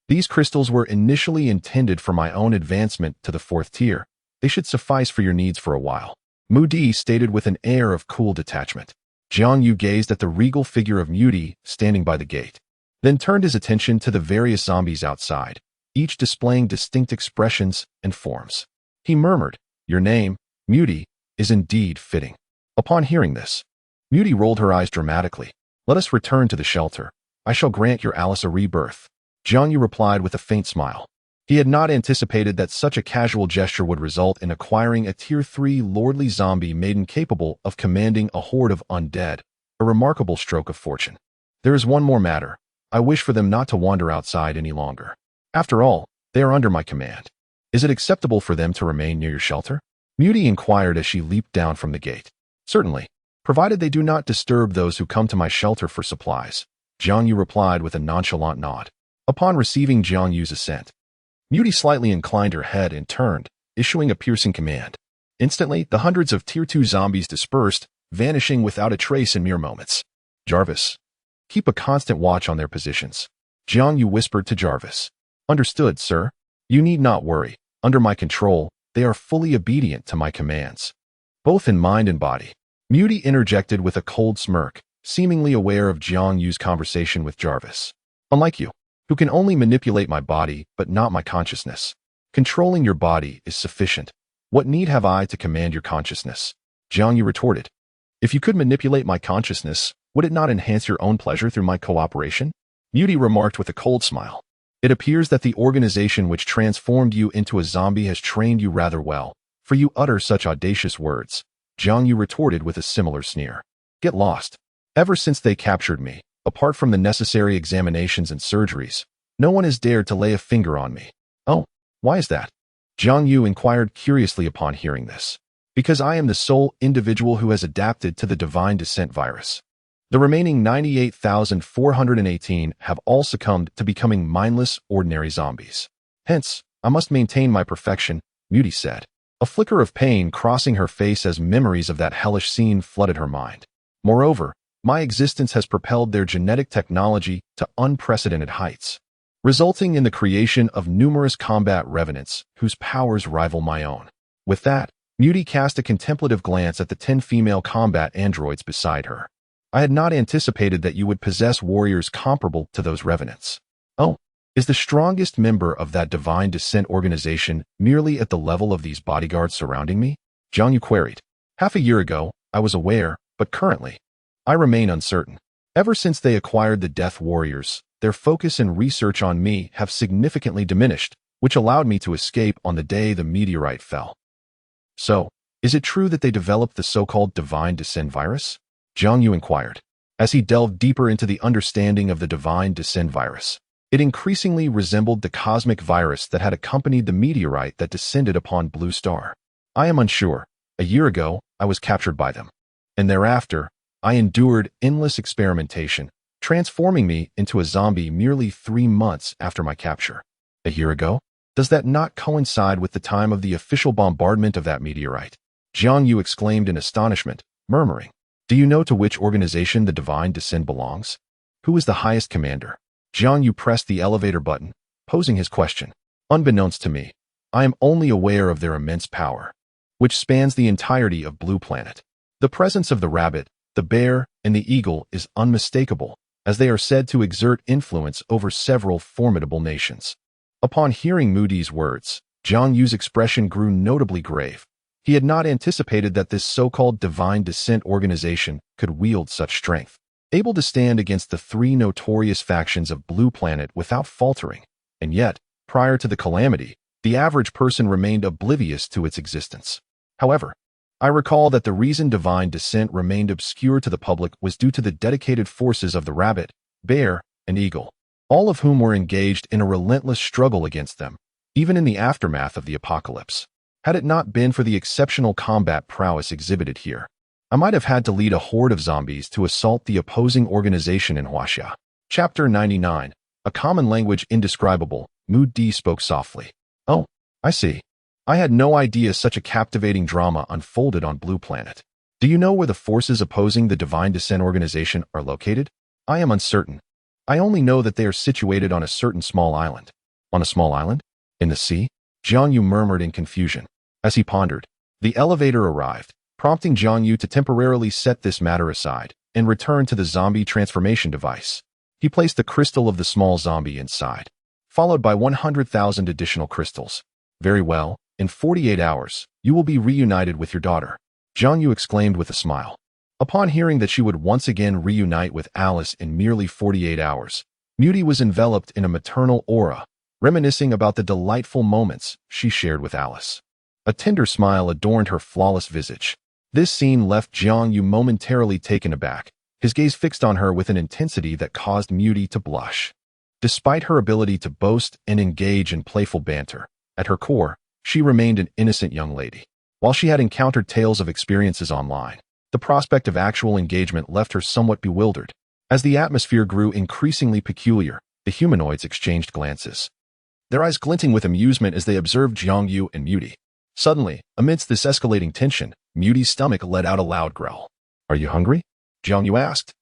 S1: These crystals were initially intended for my own advancement to the 4th tier. They should suffice for your needs for a while, Mu Di stated with an air of cool detachment. Jiang Yu gazed at the regal figure of Mu Di standing by the gate, then turned his attention to the various zombies outside, each displaying distinct expressions and forms. He murmured, "Your name, Mu Di, is indeed fitting." Upon hearing this, Mu Di rolled her eyes dramatically. "Let us return to the shelter. I shall grant your Alice a rebirth," Jiang Yu replied with a faint smile. He had not anticipated that such a casual gesture would result in acquiring a Tier 3 lordly zombie maiden capable of commanding a horde of undead, a remarkable stroke of fortune. "There is one more matter. I wish for them not to wander outside any longer. After all, they are under my command. Is it acceptable for them to remain near your shelter?" Mu Di inquired as she leaped down from the gate. "Certainly, provided they do not disturb those who come to my shelter for supplies," Jiang Yu replied with a nonchalant nod. Upon receiving Jiang Yu's assent, Mu Di slightly inclined her head and turned, issuing a piercing command. Instantly, the hundreds of Tier 2 zombies dispersed, vanishing without a trace in mere moments. "Jarvis, keep a constant watch on their positions," Jiang Yu whispered to Jarvis. "Understood, sir. You need not worry. Under my control, they are fully obedient to my commands, both in mind and body." Mu Di interjected with a cold smirk, seemingly aware of Jiang Yu's conversation with Jarvis. "Unlike you, who can only manipulate my body but not my consciousness. Controlling your body is sufficient. What need have I to command your consciousness?" Jiang Yu retorted. "If you could manipulate my consciousness, would it not enhance your own pleasure through my cooperation?" Mu Di remarked with a cold smile. "It appears that the organization which transformed you into a zombie has trained you rather well, for you utter such audacious words," Jiang Yu retorted with a similar sneer. "Get lost. Ever since they captured me, apart from the necessary examinations and surgeries, no one has dared to lay a finger on me." "Oh, why is that?" Jiang Yu inquired curiously upon hearing this. "Because I am the sole individual who has adapted to the divine descent virus. The remaining 98,418 have all succumbed to becoming mindless, ordinary zombies. Hence, I must maintain my perfection," Mu Di said, a flicker of pain crossing her face as memories of that hellish scene flooded her mind. "Moreover, my existence has propelled their genetic technology to unprecedented heights, resulting in the creation of numerous combat revenants whose powers rival my own." With that, Mu Di cast a contemplative glance at the 10 female combat androids beside her. "I had not anticipated that you would possess warriors comparable to those revenants." "Oh, is the strongest member of that divine descent organization merely at the level of these bodyguards surrounding me?" Jiang Yu queried. "Half a year ago, I was aware, but currently, I remain uncertain. Ever since they acquired the Death Warriors, their focus and research on me have significantly diminished, which allowed me to escape on the day the meteorite fell. So, is it true that they developed the so-called Divine Descent virus? Jiang Yu inquired, as he delved deeper into the understanding of the Divine Descent virus. It increasingly resembled the cosmic virus that had accompanied the meteorite that descended upon Blue Star. I am unsure. A year ago, I was captured by them. And thereafter, I endured endless experimentation, transforming me into a zombie merely 3 months after my capture. A year ago? Does that not coincide with the time of the official bombardment of that meteorite? Jiang Yu exclaimed in astonishment, murmuring, "Do you know to which organization the Divine Descent belongs? Who is the highest commander?" Jiang Yu pressed the elevator button, posing his question. "Unbeknownst to me, I am only aware of their immense power, which spans the entirety of Blue Planet. The presence of the rabbit, the bear, and the eagle is unmistakable, as they are said to exert influence over several formidable nations." Upon hearing Moody's words, Jiang Yu's expression grew notably grave. He had not anticipated that this so-called Divine Descent organization could wield such strength, able to stand against the 3 notorious factions of Blue Planet without faltering. And yet, prior to the calamity, the average person remained oblivious to its existence. However, I recall that the reason Divine Descent remained obscure to the public was due to the dedicated forces of the rabbit, bear, and eagle, all of whom were engaged in a relentless struggle against them, even in the aftermath of the apocalypse. Had it not been for the exceptional combat prowess exhibited here, I might have had to lead a horde of zombies to assault the opposing organization in Huaxia. Chapter 99. A common language indescribable. Moody spoke softly. "Oh, I see. I had no idea such a captivating drama unfolded on Blue Planet. Do you know where the forces opposing the Divine Descent organization are located?" "I am uncertain. I only know that they are situated on a certain small island." "On a small island? In the sea?" Jiang Yu murmured in confusion. As he pondered, the elevator arrived, prompting Jiang Yu to temporarily set this matter aside and return to the zombie transformation device. He placed the crystal of the small zombie inside, followed by 100,000 additional crystals. "Very well. In 48 hours, you will be reunited with your daughter," Jiang Yu exclaimed with a smile. Upon hearing that she would once again reunite with Alice in merely 48 hours, Moody was enveloped in a maternal aura, reminiscing about the delightful moments she shared with Alice. A tender smile adorned her flawless visage. This scene left Jiang Yu momentarily taken aback, his gaze fixed on her with an intensity that caused Moody to blush. Despite her ability to boast and engage in playful banter, at her core, she remained an innocent young lady. While she had encountered tales of experiences online, the prospect of actual engagement left her somewhat bewildered. As the atmosphere grew increasingly peculiar, the humanoids exchanged glances, their eyes glinting with amusement as they observed Jiang Yu and Moody. Suddenly, amidst this escalating tension, Moody's stomach let out a loud growl. "Are you hungry?" Jiang Yu asked,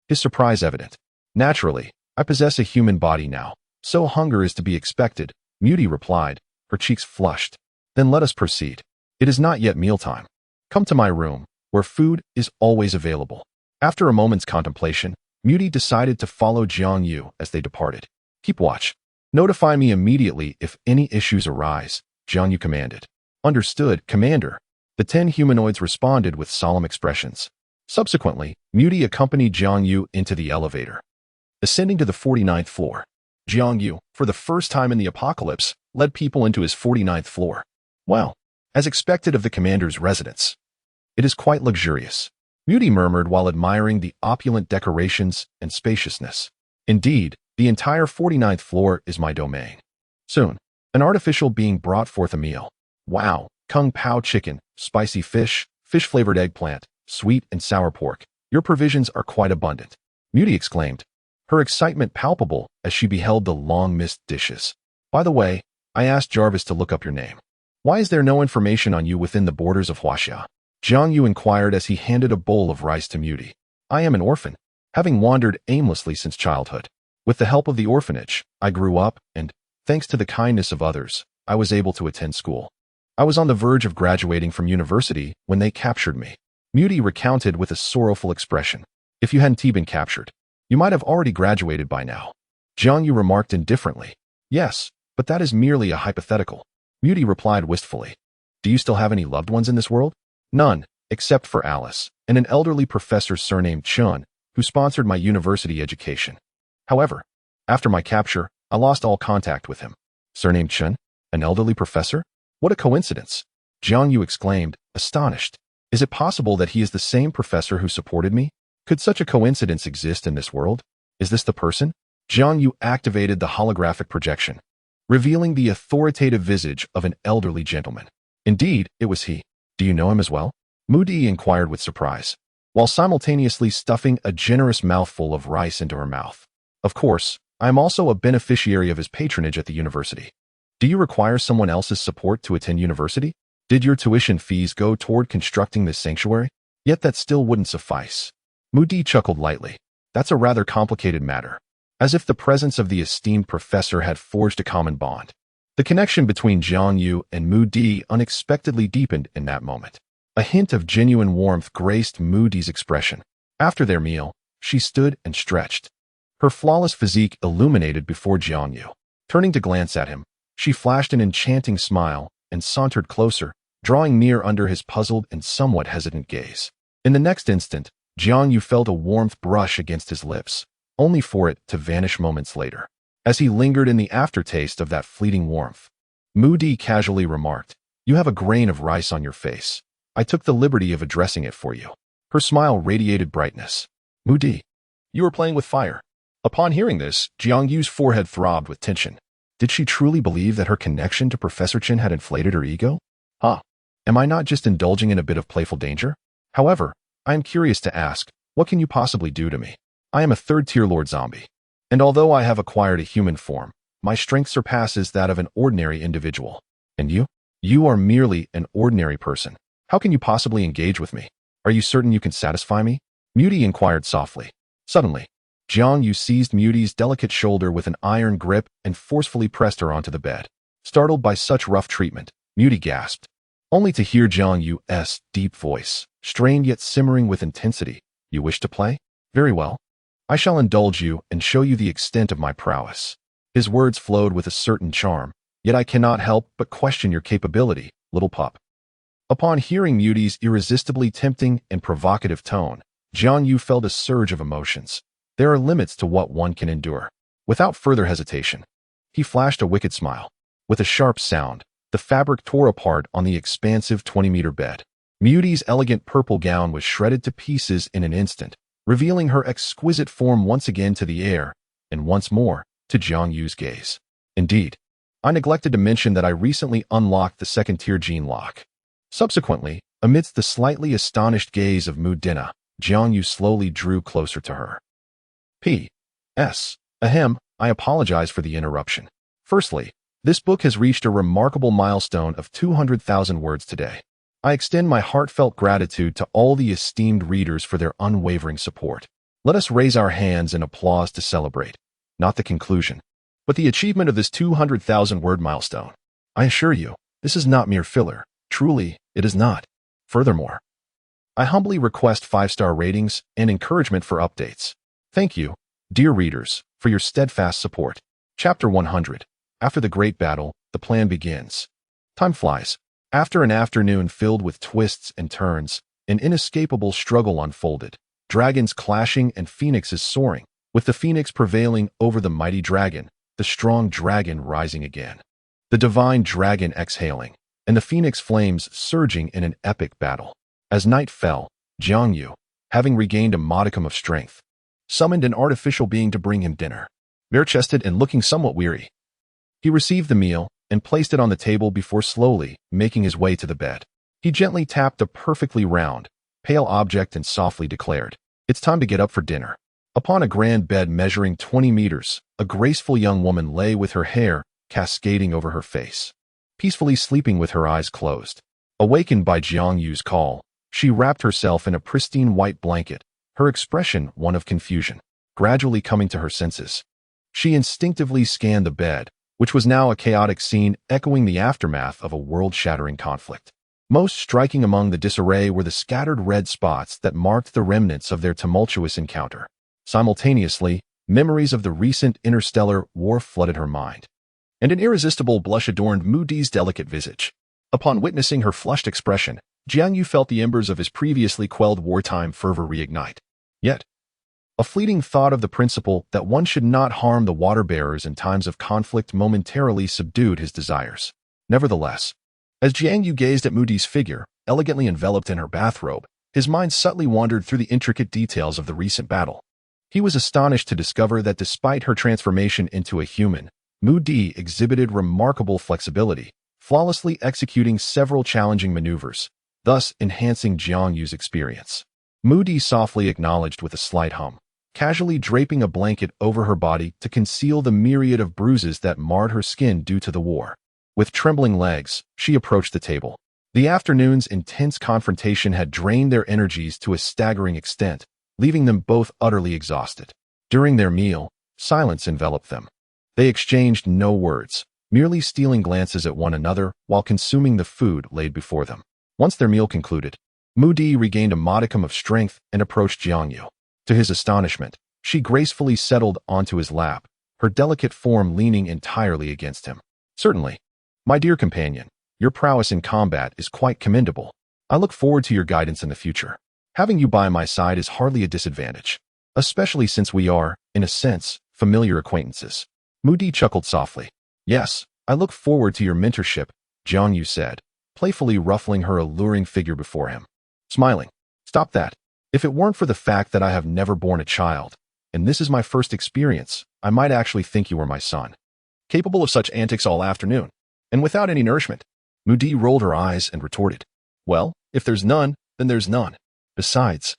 S1: his surprise evident. "Naturally, I possess a human body now, so hunger is to be expected," Moody replied, her cheeks flushed. "Then let us proceed. It is not yet mealtime. Come to my room, where food is always available." After a moment's contemplation, Moody decided to follow Jiang Yu as they departed. "Keep watch. Notify me immediately if any issues arise," Jiang Yu commanded. "Understood, Commander." The 10 humanoids responded with solemn expressions. Subsequently, Moody accompanied Jiang Yu into the elevator. Ascending to the 49th floor, Jiang Yu, for the first time in the apocalypse, led people into his 49th floor. "Well, as expected of the commander's residence. It is quite luxurious," Moody murmured while admiring the opulent decorations and spaciousness. "Indeed, the entire 49th floor is my domain." Soon, an artificial being brought forth a meal. "Wow, Kung Pao chicken, spicy fish, fish-flavored eggplant, sweet and sour pork. Your provisions are quite abundant," Moody exclaimed, her excitement palpable as she beheld the long-missed dishes. "By the way, I asked Jarvis to look up your name. Why is there no information on you within the borders of Huaxia?" Jiang Yu inquired as he handed a bowl of rice to Moody. "I am an orphan, having wandered aimlessly since childhood. With the help of the orphanage, I grew up and, thanks to the kindness of others, I was able to attend school. I was on the verge of graduating from university when they captured me," Moody recounted with a sorrowful expression. "If you hadn't been captured, you might have already graduated by now," Jiang Yu remarked indifferently. "Yes, but that is merely a hypothetical," Moody replied wistfully. "Do you still have any loved ones in this world?" "None," except for Alice and an elderly professor surnamed Chun, who sponsored my university education. However, after my capture, I lost all contact with him. Surnamed Chun? An elderly professor? What a coincidence! Jiang Yu exclaimed, astonished. Is it possible that he is the same professor who supported me? Could such a coincidence exist in this world? Is this the person? Jiang Yu activated the holographic projection, revealing the authoritative visage of an elderly gentleman. Indeed, it was he. Do you know him as well? Moody inquired with surprise, while simultaneously stuffing a generous mouthful of rice into her mouth. Of course, I am also a beneficiary of his patronage at the university. Do you require someone else's support to attend university? Did your tuition fees go toward constructing this sanctuary? Yet that still wouldn't suffice. Moody chuckled lightly. That's a rather complicated matter. As if the presence of the esteemed professor had forged a common bond. The connection between Jiang Yu and Moody unexpectedly deepened in that moment. A hint of genuine warmth graced Moody's expression. After their meal, she stood and stretched, her flawless physique illuminated before Jiang Yu. Turning to glance at him, she flashed an enchanting smile and sauntered closer, drawing near under his puzzled and somewhat hesitant gaze. In the next instant, Jiang Yu felt a warmth brush against his lips, only for it to vanish moments later. As he lingered in the aftertaste of that fleeting warmth, Moody casually remarked, "You have a grain of rice on your face. I took the liberty of addressing it for you." Her smile radiated brightness. "Moody, you are playing with fire." Upon hearing this, Jiang Yu's forehead throbbed with tension. Did she truly believe that her connection to Professor Chen had inflated her ego? Am I not just indulging in a bit of playful danger? However, I am curious to ask, what can you possibly do to me? I am a third-tier Lord Zombie, and although I have acquired a human form, my strength surpasses that of an ordinary individual. And you? You are merely an ordinary person. How can you possibly engage with me? Are you certain you can satisfy me? Moody inquired softly. Suddenly, Jiang Yu seized Moody's delicate shoulder with an iron grip and forcefully pressed her onto the bed. Startled by such rough treatment, Moody gasped, only to hear Jiang Yu's deep voice, strained yet simmering with intensity. "You wish to play? Very well. I shall indulge you and show you the extent of my prowess." His words flowed with a certain charm, yet I cannot help but question your capability, little pup. Upon hearing Moody's irresistibly tempting and provocative tone, Jiang Yu felt a surge of emotions. There are limits to what one can endure. Without further hesitation, he flashed a wicked smile. With a sharp sound, the fabric tore apart on the expansive 20-meter bed. Moody's elegant purple gown was shredded to pieces in an instant, revealing her exquisite form once again to the air, and once more, to Jiang Yu's gaze. Indeed, I neglected to mention that I recently unlocked the second-tier gene lock. Subsequently, amidst the slightly astonished gaze of Moodina, Jiang Yu slowly drew closer to her. P.S. Ahem, I apologize for the interruption. Firstly, this book has reached a remarkable milestone of 200,000 words today. I extend my heartfelt gratitude to all the esteemed readers for their unwavering support. Let us raise our hands in applause to celebrate, not the conclusion, but the achievement of this 200,000-word milestone. I assure you, this is not mere filler. Truly, it is not. Furthermore, I humbly request 5-star ratings and encouragement for updates. Thank you, dear readers, for your steadfast support. Chapter 100. After the great battle, the plan begins. Time flies. After an afternoon filled with twists and turns, an inescapable struggle unfolded. Dragons clashing and phoenixes soaring, with the phoenix prevailing over the mighty dragon, the strong dragon rising again. The divine dragon exhaling, and the phoenix flames surging in an epic battle. As night fell, Jiang Yu, having regained a modicum of strength, summoned an artificial being to bring him dinner. Bare-chested and looking somewhat weary, he received the meal and placed it on the table before slowly making his way to the bed. He gently tapped a perfectly round, pale object and softly declared, "It's time to get up for dinner." Upon a grand bed measuring 20 meters, a graceful young woman lay with her hair cascading over her face, peacefully sleeping with her eyes closed. Awakened by Jiang Yu's call, she wrapped herself in a pristine white blanket, her expression one of confusion. Gradually coming to her senses, she instinctively scanned the bed, which was now a chaotic scene echoing the aftermath of a world-shattering conflict. Most striking among the disarray were the scattered red spots that marked the remnants of their tumultuous encounter. Simultaneously, memories of the recent interstellar war flooded her mind, and an irresistible blush adorned Moody's delicate visage. Upon witnessing her flushed expression, Jiang Yu felt the embers of his previously quelled wartime fervor reignite. Yet, a fleeting thought of the principle that one should not harm the water-bearers in times of conflict momentarily subdued his desires. Nevertheless, as Jiang Yu gazed at Mudi's figure, elegantly enveloped in her bathrobe, his mind subtly wandered through the intricate details of the recent battle. He was astonished to discover that despite her transformation into a human, Mudi exhibited remarkable flexibility, flawlessly executing several challenging maneuvers, thus enhancing Jiang Yu's experience. Mudi softly acknowledged with a slight hum, casually draping a blanket over her body to conceal the myriad of bruises that marred her skin due to the war. With trembling legs, she approached the table. The afternoon's intense confrontation had drained their energies to a staggering extent, leaving them both utterly exhausted. During their meal, silence enveloped them. They exchanged no words, merely stealing glances at one another while consuming the food laid before them. Once their meal concluded, Mudi regained a modicum of strength and approached Jiang Yu. To his astonishment, she gracefully settled onto his lap, her delicate form leaning entirely against him. "Certainly. My dear companion, your prowess in combat is quite commendable. I look forward to your guidance in the future. Having you by my side is hardly a disadvantage, especially since we are, in a sense, familiar acquaintances." Mudi chuckled softly. "Yes, I look forward to your mentorship," Jiang Yu said, playfully ruffling her alluring figure before him. Smiling, "Stop that. If it weren't for the fact that I have never borne a child, and this is my first experience, I might actually think you were my son. Capable of such antics all afternoon, and without any nourishment." Mudi rolled her eyes and retorted, "Well, if there's none, then there's none. Besides,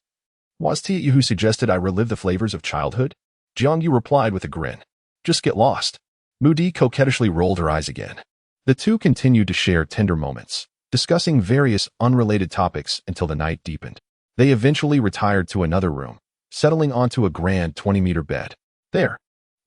S1: was it you who suggested I relive the flavors of childhood?" Jiang Yu replied with a grin. "Just get lost." Mudi coquettishly rolled her eyes again. The two continued to share tender moments, discussing various unrelated topics until the night deepened. They eventually retired to another room, settling onto a grand 20-meter bed. There,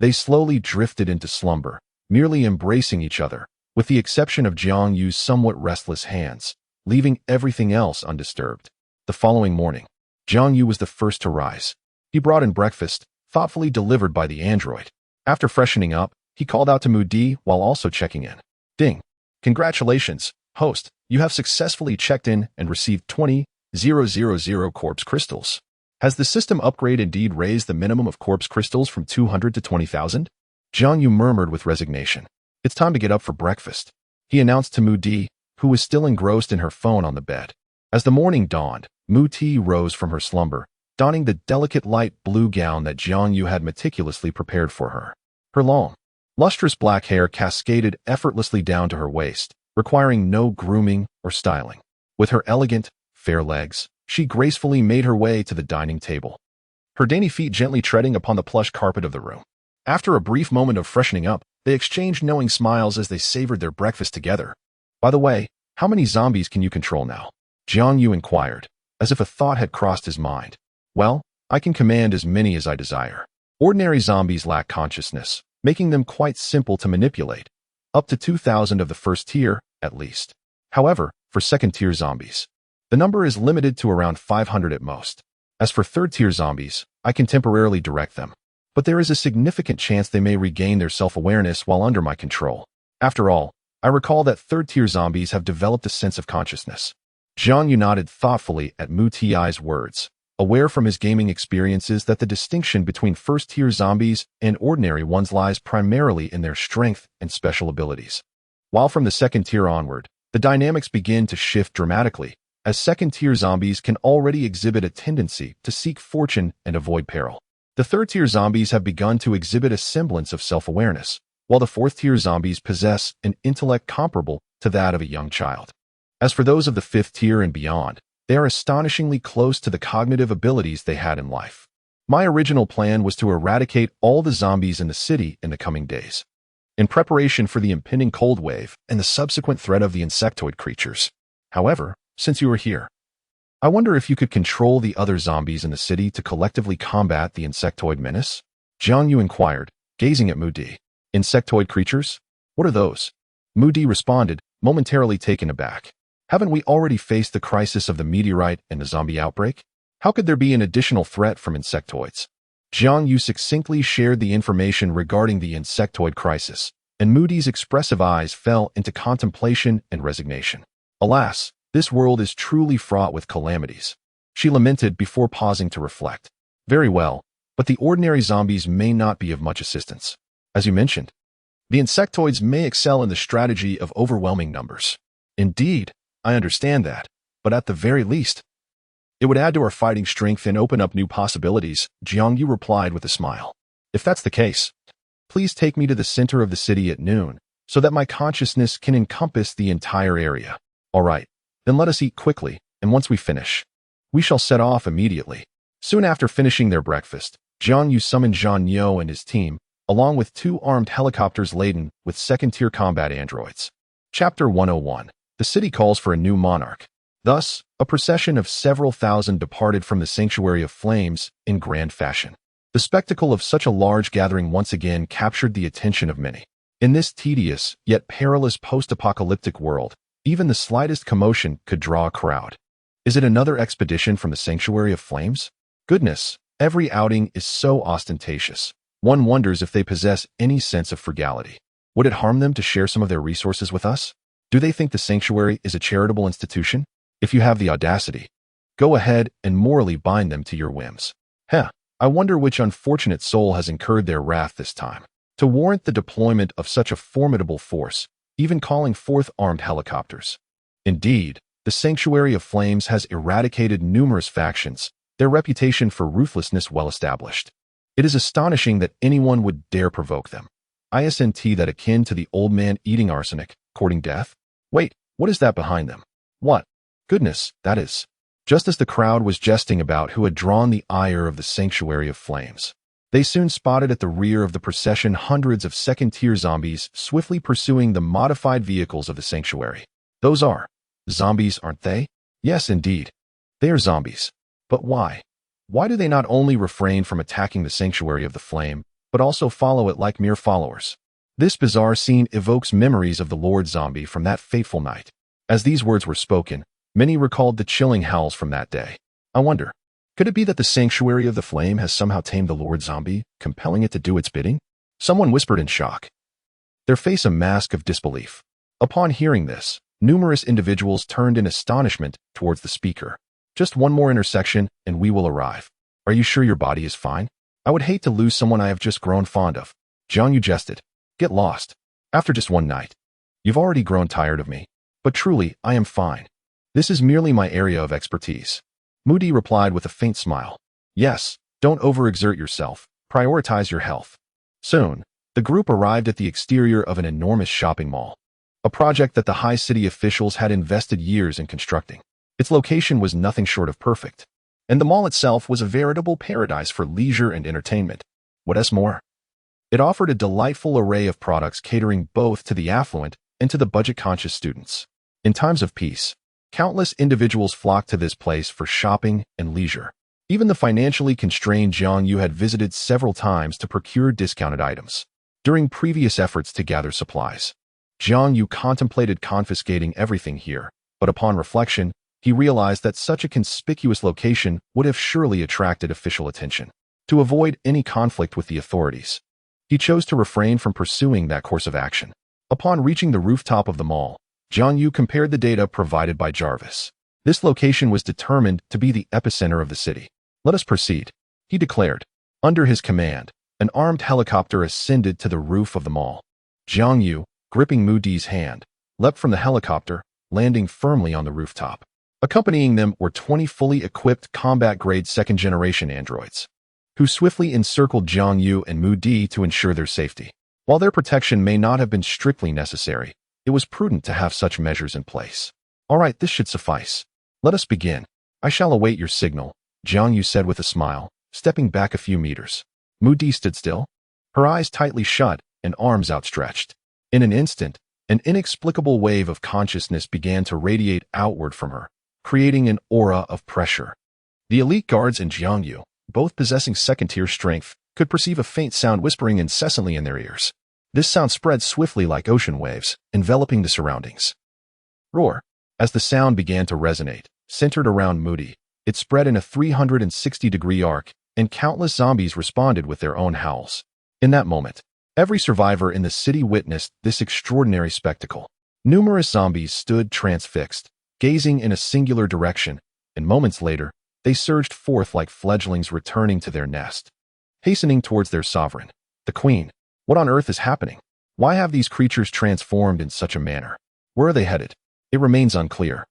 S1: they slowly drifted into slumber, merely embracing each other, with the exception of Jiang Yu's somewhat restless hands, leaving everything else undisturbed. The following morning, Jiang Yu was the first to rise. He brought in breakfast, thoughtfully delivered by the android. After freshening up, he called out to Mudi while also checking in. "Ding. Congratulations, host. You have successfully checked in and received 20,000 corpse crystals. Has the system upgrade indeed raised the minimum of corpse crystals from 200 to 20,000? Jiang Yu murmured with resignation. "It's time to get up for breakfast," he announced to Mudi, who was still engrossed in her phone on the bed. As the morning dawned, Mudi rose from her slumber, donning the delicate light blue gown that Jiang Yu had meticulously prepared for her. Her long, lustrous black hair cascaded effortlessly down to her waist, requiring no grooming or styling. With her elegant, fair legs, she gracefully made her way to the dining table, her dainty feet gently treading upon the plush carpet of the room. After a brief moment of freshening up, they exchanged knowing smiles as they savored their breakfast together. "By the way, how many zombies can you control now?" Jiang Yu inquired, as if a thought had crossed his mind. "Well, I can command as many as I desire. Ordinary zombies lack consciousness, making them quite simple to manipulate. Up to 2,000 of the first tier, at least. However, for second-tier zombies, the number is limited to around 500 at most. As for third-tier zombies, I can temporarily direct them, but there is a significant chance they may regain their self-awareness while under my control. After all, I recall that third-tier zombies have developed a sense of consciousness." Jiang Yu nodded thoughtfully at Muti's words, aware from his gaming experiences that the distinction between first-tier zombies and ordinary ones lies primarily in their strength and special abilities. While from the second tier onward, the dynamics begin to shift dramatically, as second-tier zombies can already exhibit a tendency to seek fortune and avoid peril. The third-tier zombies have begun to exhibit a semblance of self-awareness, while the fourth-tier zombies possess an intellect comparable to that of a young child. As for those of the fifth tier and beyond, they are astonishingly close to the cognitive abilities they had in life. My original plan was to eradicate all the zombies in the city in the coming days, in preparation for the impending cold wave and the subsequent threat of the insectoid creatures. However, since you are here, I wonder if you could control the other zombies in the city to collectively combat the insectoid menace? Jiang Yu inquired, gazing at Mudi. "Insectoid creatures? What are those?" Mudi responded, momentarily taken aback. "Haven't we already faced the crisis of the meteorite and the zombie outbreak? How could there be an additional threat from insectoids?" Jiang Yu succinctly shared the information regarding the insectoid crisis, and Mudi's expressive eyes fell into contemplation and resignation. "Alas, This world is truly fraught with calamities. She lamented before pausing to reflect. Very well, but the ordinary zombies may not be of much assistance. As you mentioned, the insectoids may excel in the strategy of overwhelming numbers. Indeed, I understand that, but at the very least, it would add to our fighting strength and open up new possibilities, Jiang Yu replied with a smile. If that's the case, please take me to the center of the city at noon, so that my consciousness can encompass the entire area. All right, then let us eat quickly, and once we finish, we shall set off immediately. Soon after finishing their breakfast, Jiang Yu summoned Jiang Yu and his team, along with 2 armed helicopters laden with second-tier combat androids. Chapter 101. The city calls for a new monarch. Thus, a procession of several thousand departed from the Sanctuary of Flames in grand fashion. The spectacle of such a large gathering once again captured the attention of many. In this tedious, yet perilous post-apocalyptic world, even the slightest commotion could draw a crowd. Is it another expedition from the Sanctuary of Flames? Goodness, every outing is so ostentatious. One wonders if they possess any sense of frugality. Would it harm them to share some of their resources with us? Do they think the Sanctuary is a charitable institution? If you have the audacity, go ahead and morally bind them to your whims. I wonder which unfortunate soul has incurred their wrath this time, to warrant the deployment of such a formidable force, even calling forth armed helicopters. Indeed, the Sanctuary of Flames has eradicated numerous factions, their reputation for ruthlessness well established. It is astonishing that anyone would dare provoke them. Isn't that akin to the old man eating arsenic, courting death? Wait, what is that behind them? What? Goodness, that is. Just as the crowd was jesting about who had drawn the ire of the Sanctuary of Flames, they soon spotted at the rear of the procession hundreds of second-tier zombies swiftly pursuing the modified vehicles of the Sanctuary. Those are zombies, aren't they? Yes, indeed. They are zombies. But why? Why do they not only refrain from attacking the Sanctuary of the Flame, but also follow it like mere followers? This bizarre scene evokes memories of the Lord Zombie from that fateful night. As these words were spoken, many recalled the chilling howls from that day. I wonder, could it be that the Sanctuary of the Flame has somehow tamed the Lord Zombie, compelling it to do its bidding? Someone whispered in shock, their face a mask of disbelief. Upon hearing this, numerous individuals turned in astonishment towards the speaker. Just one more intersection, and we will arrive. Are you sure your body is fine? I would hate to lose someone I have just grown fond of. Jiang Yu jested. Get lost. After just one night. You've already grown tired of me. But truly, I am fine. This is merely my area of expertise. Moody replied with a faint smile. Yes, don't overexert yourself. Prioritize your health. Soon, the group arrived at the exterior of an enormous shopping mall, a project that the high city officials had invested years in constructing. Its location was nothing short of perfect, and the mall itself was a veritable paradise for leisure and entertainment. What's more, it offered a delightful array of products catering both to the affluent and to the budget-conscious students. In times of peace, countless individuals flocked to this place for shopping and leisure. Even the financially constrained Jiang Yu had visited several times to procure discounted items. During previous efforts to gather supplies, Jiang Yu contemplated confiscating everything here, but upon reflection, he realized that such a conspicuous location would have surely attracted official attention. To avoid any conflict with the authorities, he chose to refrain from pursuing that course of action. Upon reaching the rooftop of the mall, Jiang Yu compared the data provided by Jarvis. This location was determined to be the epicenter of the city. Let us proceed, he declared. Under his command, an armed helicopter ascended to the roof of the mall. Jiang Yu, gripping Mu Di's hand, leapt from the helicopter, landing firmly on the rooftop. Accompanying them were 20 fully equipped combat-grade second-generation androids, who swiftly encircled Jiang Yu and Mu Di to ensure their safety. While their protection may not have been strictly necessary, it was prudent to have such measures in place. All right, this should suffice. Let us begin. I shall await your signal, Jiang Yu said with a smile, stepping back a few meters. Mu Di stood still, her eyes tightly shut and arms outstretched. In an instant, an inexplicable wave of consciousness began to radiate outward from her, creating an aura of pressure. The elite guards and Jiang Yu, both possessing second-tier strength, could perceive a faint sound whispering incessantly in their ears. This sound spread swiftly like ocean waves, enveloping the surroundings. Roar. As the sound began to resonate, centered around Moody, it spread in a 360-degree arc, and countless zombies responded with their own howls. In that moment, every survivor in the city witnessed this extraordinary spectacle. Numerous zombies stood transfixed, gazing in a singular direction, and moments later, they surged forth like fledglings returning to their nest, hastening towards their sovereign, the queen. What on earth is happening? Why have these creatures transformed in such a manner? Where are they headed? It remains unclear.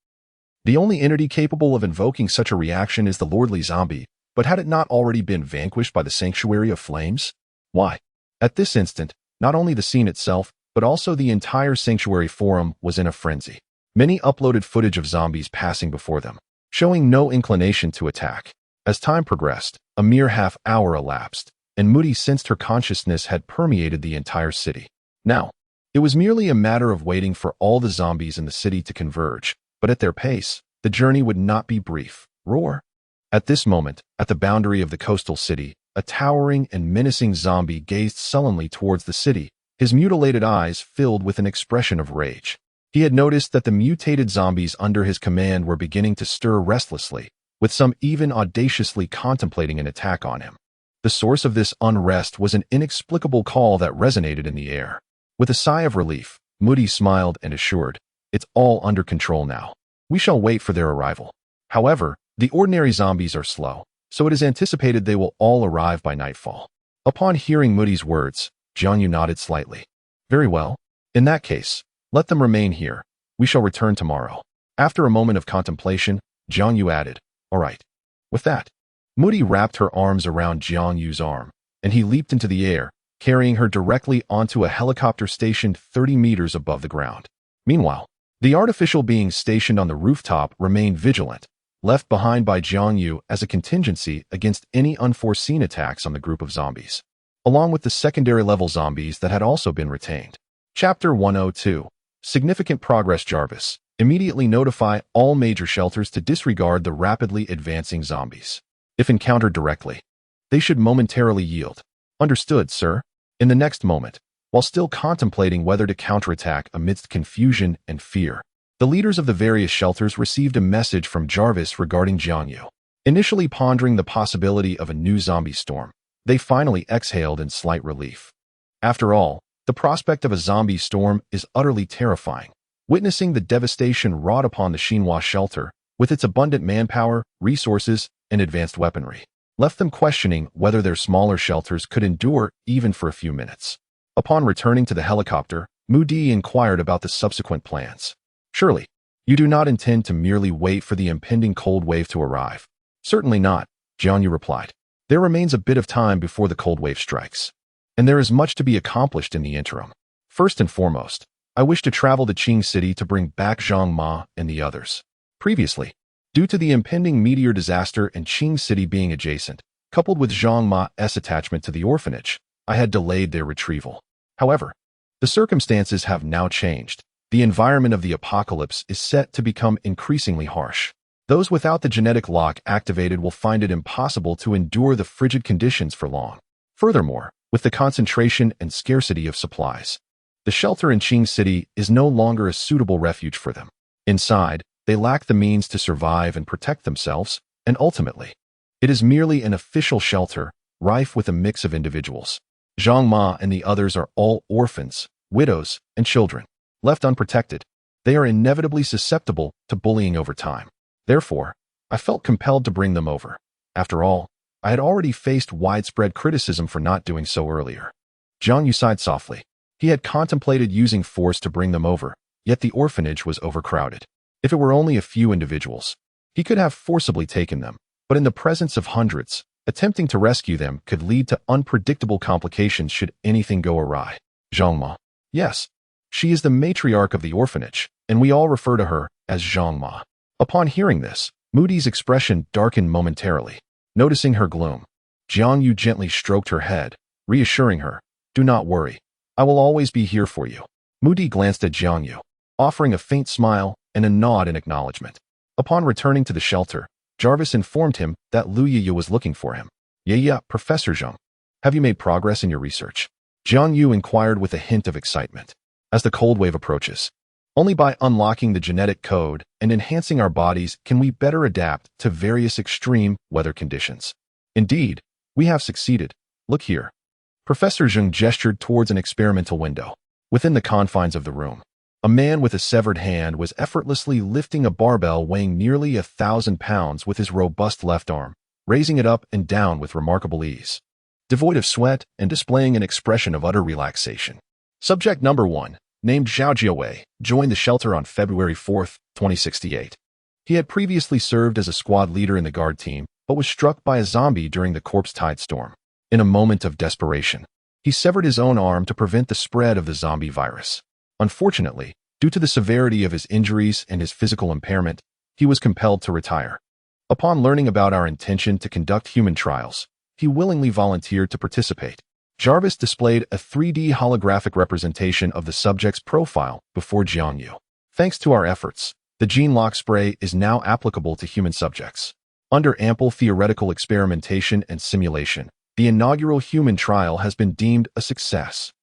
S1: The only entity capable of invoking such a reaction is the lordly zombie, but had it not already been vanquished by the sanctuary of flames? Why? At this instant, not only the scene itself, but also the entire sanctuary forum was in a frenzy. Many uploaded footage of zombies passing before them, showing no inclination to attack. As time progressed, a mere half-hour elapsed, and Moody sensed her consciousness had permeated the entire city. Now, it was merely a matter of waiting for all the zombies in the city to converge, but at their pace, the journey would not be brief. Roar! At this moment, at the boundary of the coastal city, a towering and menacing zombie gazed sullenly towards the city, his mutilated eyes filled with an expression of rage. He had noticed that the mutated zombies under his command were beginning to stir restlessly, with some even audaciously contemplating an attack on him. The source of this unrest was an inexplicable call that resonated in the air. With a sigh of relief, Moody smiled and assured, "It's all under control now. We shall wait for their arrival." However, the ordinary zombies are slow, so it is anticipated they will all arrive by nightfall. Upon hearing Moody's words, Jiang Yu nodded slightly. "Very well. In that case, let them remain here. We shall return tomorrow." After a moment of contemplation, Jiang Yu added, "All right." With that, Moody wrapped her arms around Jiang Yu's arm, and he leaped into the air, carrying her directly onto a helicopter stationed 30 meters above the ground. Meanwhile, the artificial beings stationed on the rooftop remained vigilant, left behind by Jiang Yu as a contingency against any unforeseen attacks on the group of zombies, along with the secondary level zombies that had also been retained. Chapter 102. Significant progress. Jarvis, immediately notify all major shelters to disregard the rapidly advancing zombies. If encountered directly, they should momentarily yield. Understood, sir. In the next moment, while still contemplating whether to counterattack amidst confusion and fear, the leaders of the various shelters received a message from Jarvis regarding Jiang Yu. Initially pondering the possibility of a new zombie storm, they finally exhaled in slight relief. After all, the prospect of a zombie storm is utterly terrifying. Witnessing the devastation wrought upon the Xinhua shelter, with its abundant manpower, resources, and advanced weaponry, left them questioning whether their smaller shelters could endure even for a few minutes. Upon returning to the helicopter, Moody inquired about the subsequent plans. "Surely, you do not intend to merely wait for the impending cold wave to arrive?" "Certainly not," Jiang Yu replied. "There remains a bit of time before the cold wave strikes, and there is much to be accomplished in the interim. First and foremost, I wish to travel to Qing City to bring back Zhang Ma and the others. Previously, due to the impending meteor disaster and Qing City being adjacent, coupled with Zhang Ma's attachment to the orphanage, I had delayed their retrieval. However, the circumstances have now changed. The environment of the apocalypse is set to become increasingly harsh. Those without the genetic lock activated will find it impossible to endure the frigid conditions for long. Furthermore, with the concentration and scarcity of supplies, the shelter in Qing City is no longer a suitable refuge for them. Inside, they lack the means to survive and protect themselves, and ultimately, it is merely an official shelter, rife with a mix of individuals. Zhang Ma and the others are all orphans, widows, and children. Left unprotected, they are inevitably susceptible to bullying over time. Therefore, I felt compelled to bring them over. After all, I had already faced widespread criticism for not doing so earlier. Jiang Yu sighed softly. He had contemplated using force to bring them over, yet the orphanage was overcrowded. If it were only a few individuals, he could have forcibly taken them, but in the presence of hundreds, attempting to rescue them could lead to unpredictable complications should anything go awry. Zhang Ma. Yes, she is the matriarch of the orphanage, and we all refer to her as Zhang Ma. Upon hearing this, Moody's expression darkened momentarily. Noticing her gloom, Jiang Yu gently stroked her head, reassuring her, "Do not worry. I will always be here for you." Moody glanced at Jiang Yu, offering a faint smile and a nod in acknowledgement. Upon returning to the shelter, Jarvis informed him that Lu Yiyu was looking for him. "Yeah, Professor Zheng. Have you made progress in your research?" Jiang Yu inquired with a hint of excitement. "As the cold wave approaches, only by unlocking the genetic code and enhancing our bodies can we better adapt to various extreme weather conditions. Indeed, we have succeeded. Look here." Professor Zheng gestured towards an experimental window. Within the confines of the room, A man with a severed hand was effortlessly lifting a barbell weighing nearly 1,000 pounds with his robust left arm, raising it up and down with remarkable ease, devoid of sweat and displaying an expression of utter relaxation. Subject number 1, named Zhao Jiawei, joined the shelter on February 4, 2068. He had previously served as a squad leader in the guard team, but was struck by a zombie during the corpse tide storm. In a moment of desperation, he severed his own arm to prevent the spread of the zombie virus. Unfortunately, due to the severity of his injuries and his physical impairment, he was compelled to retire. Upon learning about our intention to conduct human trials, he willingly volunteered to participate. Jarvis displayed a 3D holographic representation of the subject's profile before Jiang Yu. Thanks to our efforts, the gene lock spray is now applicable to human subjects. Under ample theoretical experimentation and simulation, the inaugural human trial has been deemed a success.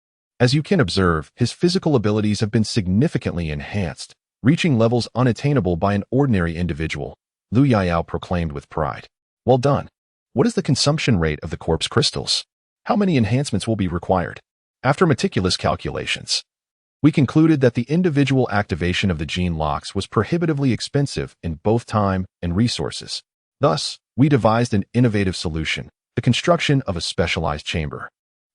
S1: As you can observe, his physical abilities have been significantly enhanced, reaching levels unattainable by an ordinary individual, Lu Yayao proclaimed with pride. Well done. What is the consumption rate of the corpse crystals? How many enhancements will be required? After meticulous calculations, we concluded that the individual activation of the gene locks was prohibitively expensive in both time and resources. Thus, we devised an innovative solution, the construction of a specialized chamber.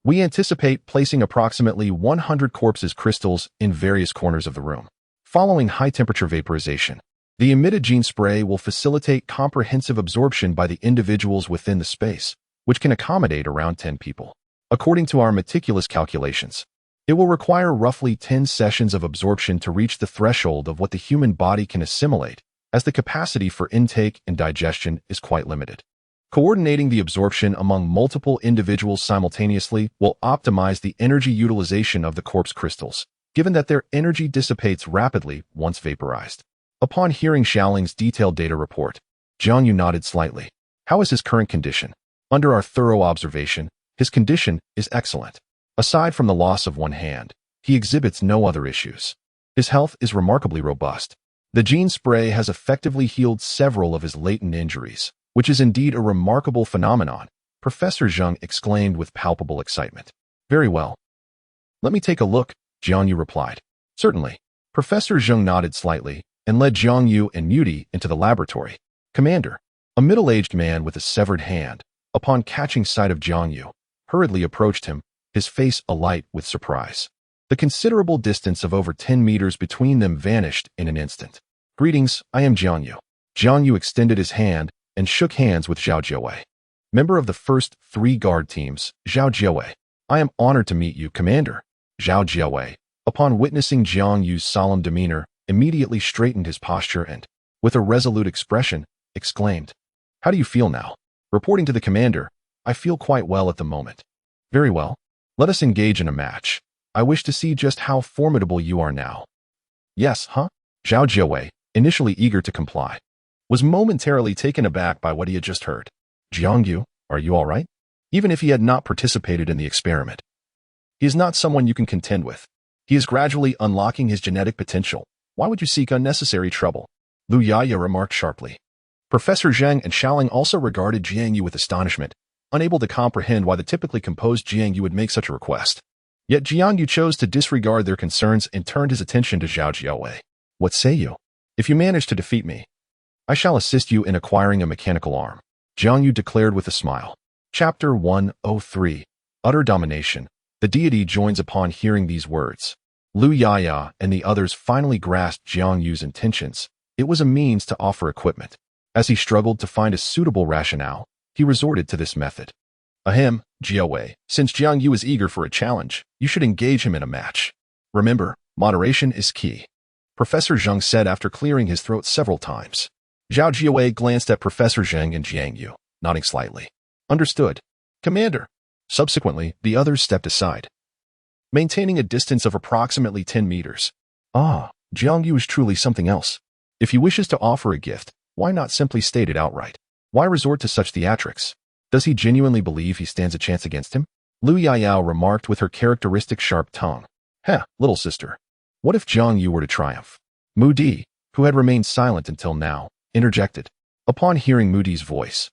S1: We anticipate placing approximately 100 corpses crystals in various corners of the room. Following high-temperature vaporization, the emitted gene spray will facilitate comprehensive absorption by the individuals within the space, which can accommodate around 10 people. According to our meticulous calculations, it will require roughly 10 sessions of absorption to reach the threshold of what the human body can assimilate, as the capacity for intake and digestion is quite limited. Coordinating the absorption among multiple individuals simultaneously will optimize the energy utilization of the corpse crystals, given that their energy dissipates rapidly once vaporized. Upon hearing Xiaoling's detailed data report, Jiang Yu nodded slightly. How is his current condition? Under our thorough observation, his condition is excellent. Aside from the loss of one hand, he exhibits no other issues. His health is remarkably robust. The gene spray has effectively healed several of his latent injuries, which is indeed a remarkable phenomenon, Professor Zheng exclaimed with palpable excitement. Very well. Let me take a look, Jiang Yu replied. Certainly. Professor Zheng nodded slightly and led Jiang Yu and Muti into the laboratory. Commander, a middle-aged man with a severed hand, upon catching sight of Jiang Yu, hurriedly approached him, his face alight with surprise. The considerable distance of over 10 meters between them vanished in an instant. Greetings, I am Jiang Yu. Jiang Yu extended his hand and shook hands with Zhao Jiawei. Member of the first 3 guard teams, Zhao Jiawei. I am honored to meet you, Commander. Zhao Jiawei, upon witnessing Jiang Yu's solemn demeanor, immediately straightened his posture and, with a resolute expression, exclaimed, How do you feel now? Reporting to the commander, I feel quite well at the moment. Very well. Let us engage in a match. I wish to see just how formidable you are now. Yes, huh? Zhao Jiawei, initially eager to comply, was momentarily taken aback by what he had just heard. Jiang Yu, are you all right? Even if he had not participated in the experiment, he is not someone you can contend with. He is gradually unlocking his genetic potential. Why would you seek unnecessary trouble? Lu Yaya remarked sharply. Professor Zheng and Xiaoling also regarded Jiang Yu with astonishment, unable to comprehend why the typically composed Jiang Yu would make such a request. Yet Jiang Yu chose to disregard their concerns and turned his attention to Zhao Jiawei. What say you? If you manage to defeat me, I shall assist you in acquiring a mechanical arm, Jiang Yu declared with a smile. Chapter 103, Utter Domination. The deity joins upon hearing these words. Lu Yaya and the others finally grasped Jiang Yu's intentions. It was a means to offer equipment. As he struggled to find a suitable rationale, he resorted to this method. Ahem, Jiawei, since Jiang Yu is eager for a challenge, you should engage him in a match. Remember, moderation is key, Professor Zheng said after clearing his throat several times. Zhao Jiawei glanced at Professor Zheng and Jiang Yu, nodding slightly. Understood. Commander. Subsequently, the others stepped aside, maintaining a distance of approximately 10 meters. Ah, Jiang Yu is truly something else. If he wishes to offer a gift, why not simply state it outright? Why resort to such theatrics? Does he genuinely believe he stands a chance against him? Lu Yayao remarked with her characteristic sharp tongue. Heh, little sister. What if Jiang Yu were to triumph? Mu Di, who had remained silent until now, interjected. Upon hearing Mu Di's voice,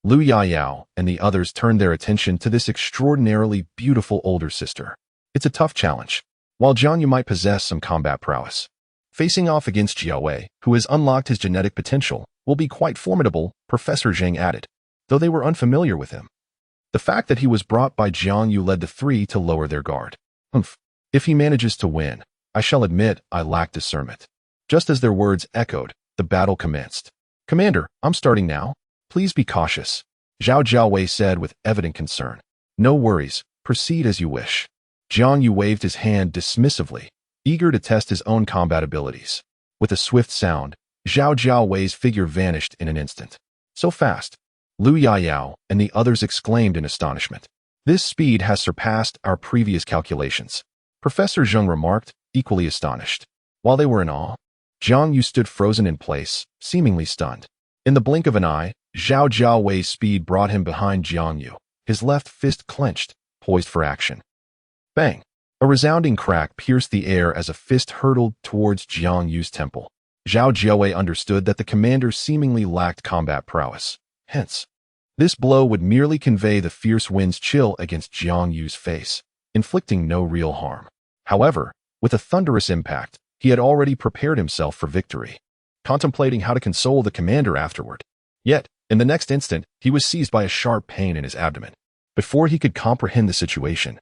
S1: Lu Yayao and the others turned their attention to this extraordinarily beautiful older sister. It's a tough challenge. while Jiang Yu might possess some combat prowess. Facing off against Jiao Wei, who has unlocked his genetic potential, will be quite formidable, Professor Zhang added, though they were unfamiliar with him. The fact that he was brought by Jiang Yu led the three to lower their guard. If he manages to win, I shall admit I lack discernment. Just as their words echoed, the battle commenced. Commander, I'm starting now. Please be cautious, Jiao Wei said with evident concern. No worries, proceed as you wish. Jiang Yu waved his hand dismissively, eager to test his own combat abilities. With a swift sound, Jiao Wei's figure vanished in an instant. So fast. Lu Yayao and the others exclaimed in astonishment. This speed has surpassed our previous calculations, Professor Zheng remarked, equally astonished. While they were in awe, Jiang Yu stood frozen in place, seemingly stunned. In the blink of an eye, Jiao Wei's speed brought him behind Jiang Yu, his left fist clenched, poised for action. Bang! A resounding crack pierced the air as a fist hurtled towards Jiang Yu's temple. Jiao Wei understood that the commander seemingly lacked combat prowess. Hence, this blow would merely convey the fierce wind's chill against Jiang Yu's face, inflicting no real harm. However, with a thunderous impact, he had already prepared himself for victory, contemplating how to console the commander afterward. Yet, in the next instant, he was seized by a sharp pain in his abdomen. Before he could comprehend the situation,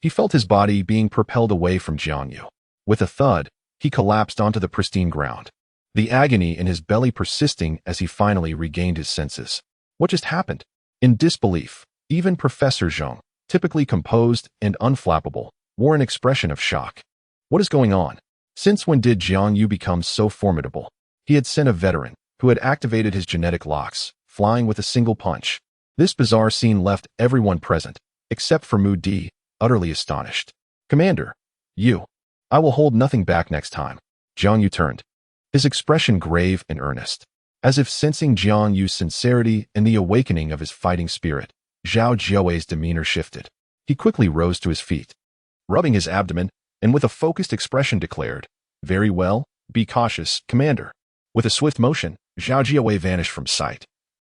S1: he felt his body being propelled away from Jiang Yu. With a thud, he collapsed onto the pristine ground, the agony in his belly persisting as he finally regained his senses. What just happened? In disbelief, even Professor Zheng, typically composed and unflappable, wore an expression of shock. What is going on? Since when did Jiang Yu become so formidable? He had sent a veteran, who had activated his genetic locks, flying with a single punch. This bizarre scene left everyone present, except for Mu Di, utterly astonished. Commander, I will hold nothing back next time. Jiang Yu turned, his expression grave and earnest. As if sensing Jiang Yu's sincerity and the awakening of his fighting spirit, Jiao Wei's demeanor shifted. He quickly rose to his feet, rubbing his abdomen, and with a focused expression declared, Very well, be cautious, Commander. With a swift motion, Jiao Wei vanished from sight,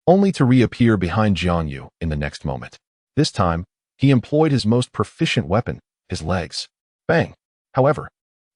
S1: only to reappear behind Jiang Yu in the next moment. This time, he employed his most proficient weapon, his legs. Bang! However,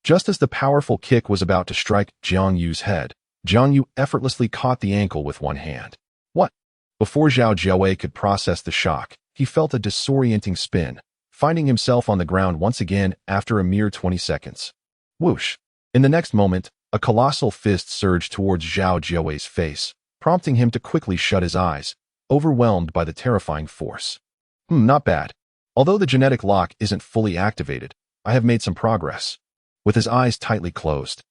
S1: just as the powerful kick was about to strike Jiang Yu's head, Jiang Yu effortlessly caught the ankle with one hand. What? Before Jiao Wei could process the shock, he felt a disorienting spin, finding himself on the ground once again after a mere 20 seconds. Whoosh! In the next moment, a colossal fist surged towards Jiao Wei's face, prompting him to quickly shut his eyes, overwhelmed by the terrifying force. Not bad. Although the genetic lock isn't fully activated, I have made some progress. With his eyes tightly closed,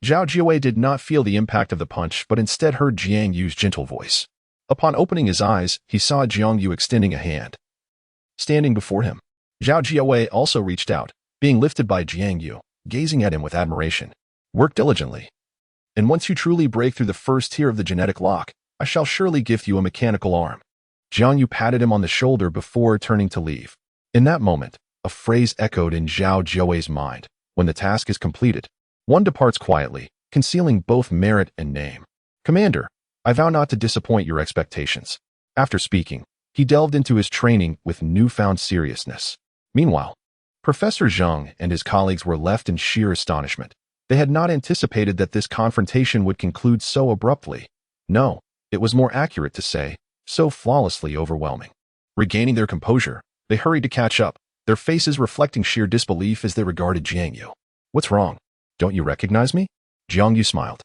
S1: Jiao Wei did not feel the impact of the punch, but instead heard Jiang Yu's gentle voice. Upon opening his eyes, he saw Jiang Yu extending a hand. Standing before him, Jiao Wei also reached out, being lifted by Jiang Yu, gazing at him with admiration. Work diligently. And once you truly break through the first tier of the genetic lock, I shall surely gift you a mechanical arm. Jiang Yu patted him on the shoulder before turning to leave. In that moment, a phrase echoed in Jiao Wei's mind. When the task is completed, one departs quietly, concealing both merit and name. Commander, I vow not to disappoint your expectations. After speaking, he delved into his training with newfound seriousness. Meanwhile, Professor Zheng and his colleagues were left in sheer astonishment. They had not anticipated that this confrontation would conclude so abruptly. No, it was more accurate to say, so flawlessly overwhelming. Regaining their composure, they hurried to catch up, their faces reflecting sheer disbelief as they regarded Jiang Yu. What's wrong? Don't you recognize me? Jiang Yu smiled.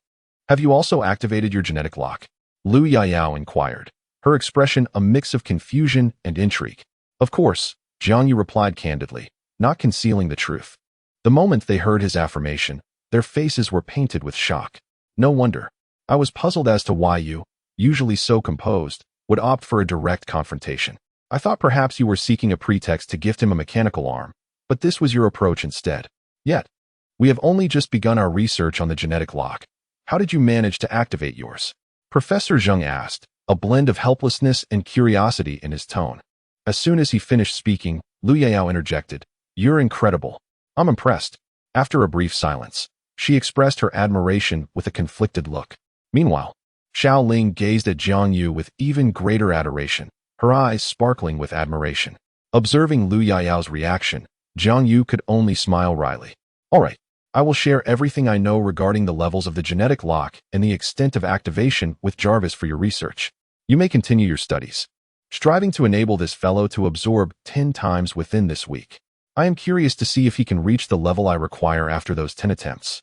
S1: Have you also activated your genetic lock? Lu Yayao inquired, her expression a mix of confusion and intrigue. Of course, Jiang Yu replied candidly, not concealing the truth. The moment they heard his affirmation, their faces were painted with shock. No wonder. I was puzzled as to why you, usually so composed, would opt for a direct confrontation. I thought perhaps you were seeking a pretext to gift him a mechanical arm, but this was your approach instead. Yet, we have only just begun our research on the genetic lock. How did you manage to activate yours? Professor Zheng asked, a blend of helplessness and curiosity in his tone. As soon as he finished speaking, Lu Yayao interjected, You're incredible. I'm impressed. After a brief silence, she expressed her admiration with a conflicted look. Meanwhile, Xiao Ling gazed at Jiang Yu with even greater adoration, her eyes sparkling with admiration. Observing Lu Yayao's reaction, Jiang Yu could only smile wryly. Alright, I will share everything I know regarding the levels of the genetic lock and the extent of activation with Jarvis for your research. You may continue your studies, striving to enable this fellow to absorb 10 times within this week. I am curious to see if he can reach the level I require after those 10 attempts.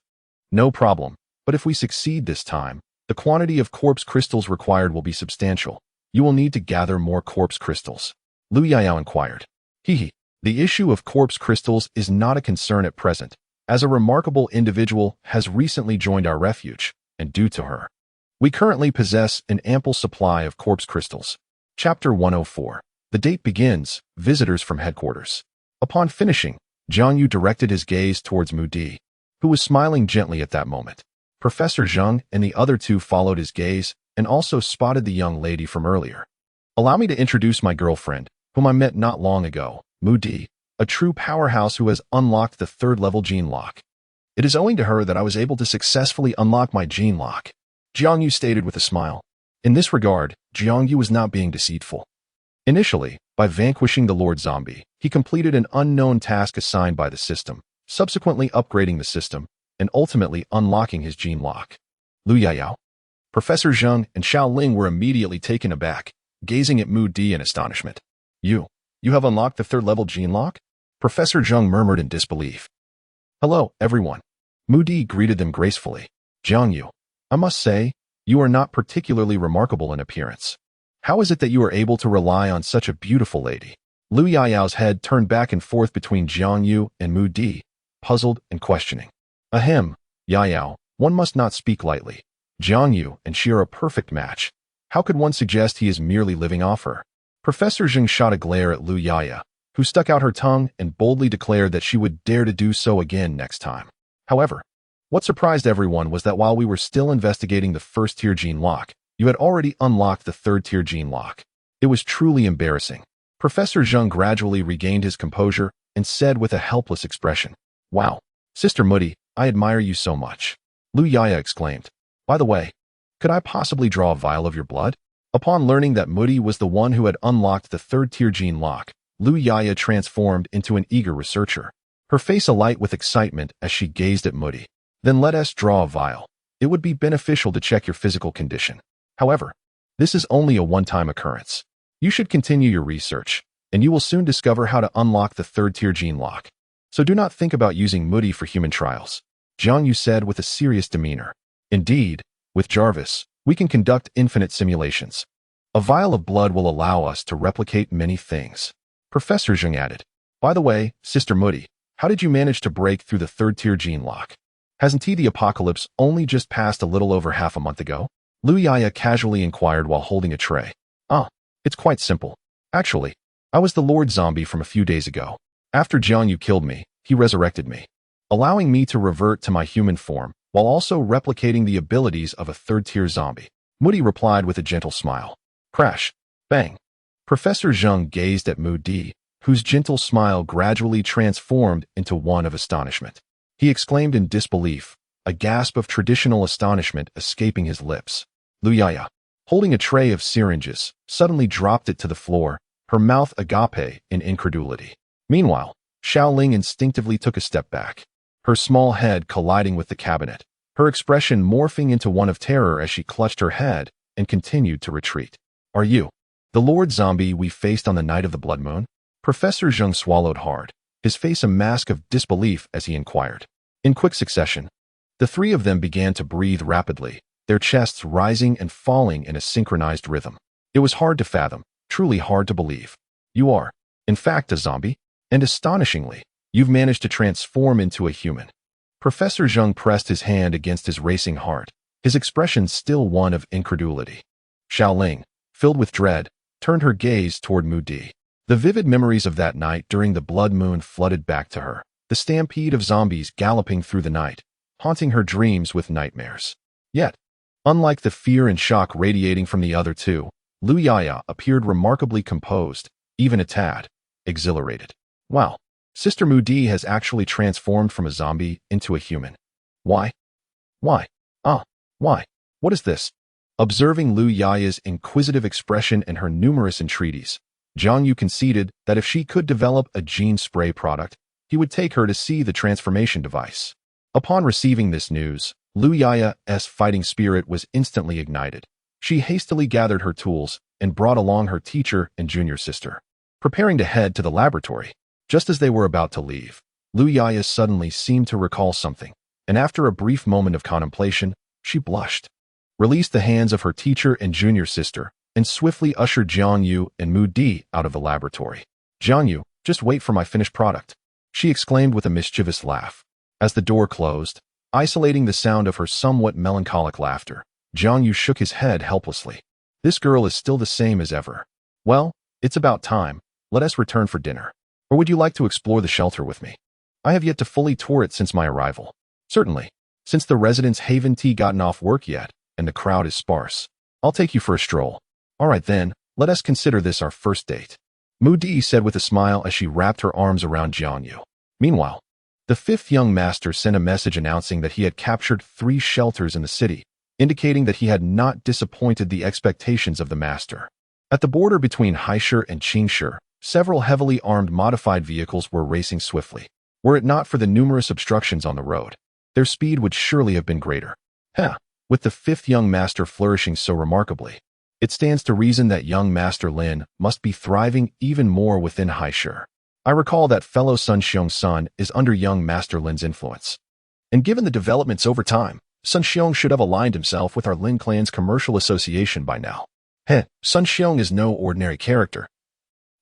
S1: No problem, but if we succeed this time, the quantity of corpse crystals required will be substantial. You will need to gather more corpse crystals. Lu Yao inquired. Hehe. The issue of corpse crystals is not a concern at present, as a remarkable individual has recently joined our refuge, and due to her, we currently possess an ample supply of corpse crystals. Chapter 104. The date begins. Visitors from headquarters. Upon finishing, Jiang Yu directed his gaze towards Mu Di, who was smiling gently at that moment. Professor Zheng and the other two followed his gaze and also spotted the young lady from earlier. Allow me to introduce my girlfriend, whom I met not long ago, Mu Di, a true powerhouse who has unlocked the third-level gene lock. It is owing to her that I was able to successfully unlock my gene lock, Jiang Yu stated with a smile. In this regard, Jiang Yu was not being deceitful. Initially, by vanquishing the Lord Zombie, he completed an unknown task assigned by the system, subsequently upgrading the system, and ultimately unlocking his gene lock. Lu Yao, Professor Zheng, and Xiao Ling were immediately taken aback, gazing at Mu Di in astonishment. You have unlocked the third-level gene lock? Professor Zheng murmured in disbelief. Hello, everyone. Mu Di greeted them gracefully. Jiang Yu, I must say, you are not particularly remarkable in appearance. How is it that you are able to rely on such a beautiful lady? Lu Yao's head turned back and forth between Jiang Yu and Mu Di, puzzled and questioning. Ahem, Yao, one must not speak lightly. Jiang Yu and she are a perfect match. How could one suggest he is merely living off her? Professor Zheng shot a glare at Lu Yao, who stuck out her tongue and boldly declared that she would dare to do so again next time. However, what surprised everyone was that while we were still investigating the first-tier gene lock, you had already unlocked the third-tier gene lock. It was truly embarrassing. Professor Zheng gradually regained his composure and said with a helpless expression, Wow, Sister Mudi, I admire you so much. Lu Yao exclaimed. By the way, could I possibly draw a vial of your blood? Upon learning that Mudi was the one who had unlocked the third-tier gene lock, Lu Yao transformed into an eager researcher, her face alight with excitement as she gazed at Mudi. Then let us draw a vial. It would be beneficial to check your physical condition. However, this is only a one-time occurrence. You should continue your research, and you will soon discover how to unlock the third-tier gene lock. So do not think about using Mudi for human trials, Jiang Yu said with a serious demeanor. Indeed, with Jarvis, we can conduct infinite simulations. A vial of blood will allow us to replicate many things. Professor Zheng added. By the way, Sister Mudi, how did you manage to break through the third-tier gene lock? Hasn't the apocalypse only just passed a little over half a month ago? Lu Yao casually inquired while holding a tray. It's quite simple. Actually, I was the Lord Zombie from a few days ago. After Jiang Yu killed me, he resurrected me, allowing me to revert to my human form, while also replicating the abilities of a third-tier zombie. Mudi replied with a gentle smile. Crash. Bang. Professor Zheng gazed at Mu Di, whose gentle smile gradually transformed into one of astonishment. He exclaimed in disbelief, a gasp of traditional astonishment escaping his lips. Lu Yao, holding a tray of syringes, suddenly dropped it to the floor, her mouth agape in incredulity. Meanwhile, Xiao Ling instinctively took a step back, her small head colliding with the cabinet, her expression morphing into one of terror as she clutched her head and continued to retreat. Are you the Lord Zombie we faced on the night of the blood moon? Professor Zheng swallowed hard, his face a mask of disbelief as he inquired. In quick succession, the three of them began to breathe rapidly, their chests rising and falling in a synchronized rhythm. It was hard to fathom, truly hard to believe. You are, in fact, a zombie, and astonishingly, you've managed to transform into a human. Professor Zheng pressed his hand against his racing heart, his expression still one of incredulity. Xiao Ling, filled with dread, turned her gaze toward Mu Di. The vivid memories of that night during the blood moon flooded back to her, the stampede of zombies galloping through the night, haunting her dreams with nightmares. Yet, unlike the fear and shock radiating from the other two, Lu Yao appeared remarkably composed, even a tad exhilarated. Wow, Sister Mu Di has actually transformed from a zombie into a human. Why? Why? Why? What is this? Observing Lu Yao's inquisitive expression and her numerous entreaties, Jiang Yu conceded that if she could develop a gene spray product, he would take her to see the transformation device. Upon receiving this news, Liu Yaya's fighting spirit was instantly ignited. She hastily gathered her tools and brought along her teacher and junior sister, preparing to head to the laboratory. Just as they were about to leave, Liu Yaya suddenly seemed to recall something, and after a brief moment of contemplation, she blushed, released the hands of her teacher and junior sister, and swiftly ushered Jiang Yu and Mu Di out of the laboratory. "Jiang Yu, just wait for my finished product," she exclaimed with a mischievous laugh. As the door closed, isolating the sound of her somewhat melancholic laughter, Jiang Yu shook his head helplessly. "This girl is still the same as ever. Well, it's about time. Let us return for dinner. Or would you like to explore the shelter with me? I have yet to fully tour it since my arrival." "Certainly. Since the residents haven't gotten off work yet, and the crowd is sparse, I'll take you for a stroll." "All right then, let us consider this our first date," Mu Di said with a smile as she wrapped her arms around Jiang Yu. Meanwhile, the fifth young master sent a message announcing that he had captured 3 shelters in the city, indicating that he had not disappointed the expectations of the master. At the border between Haisher and Qingsher, several heavily armed modified vehicles were racing swiftly. Were it not for the numerous obstructions on the road, their speed would surely have been greater. With the fifth young master flourishing so remarkably, it stands to reason that young Master Lin must be thriving even more within Haisher. I recall that fellow Sun Xiong's son is under young Master Lin's influence. And given the developments over time, Sun Xiong should have aligned himself with our Lin clan's commercial association by now. Sun Xiong is no ordinary character.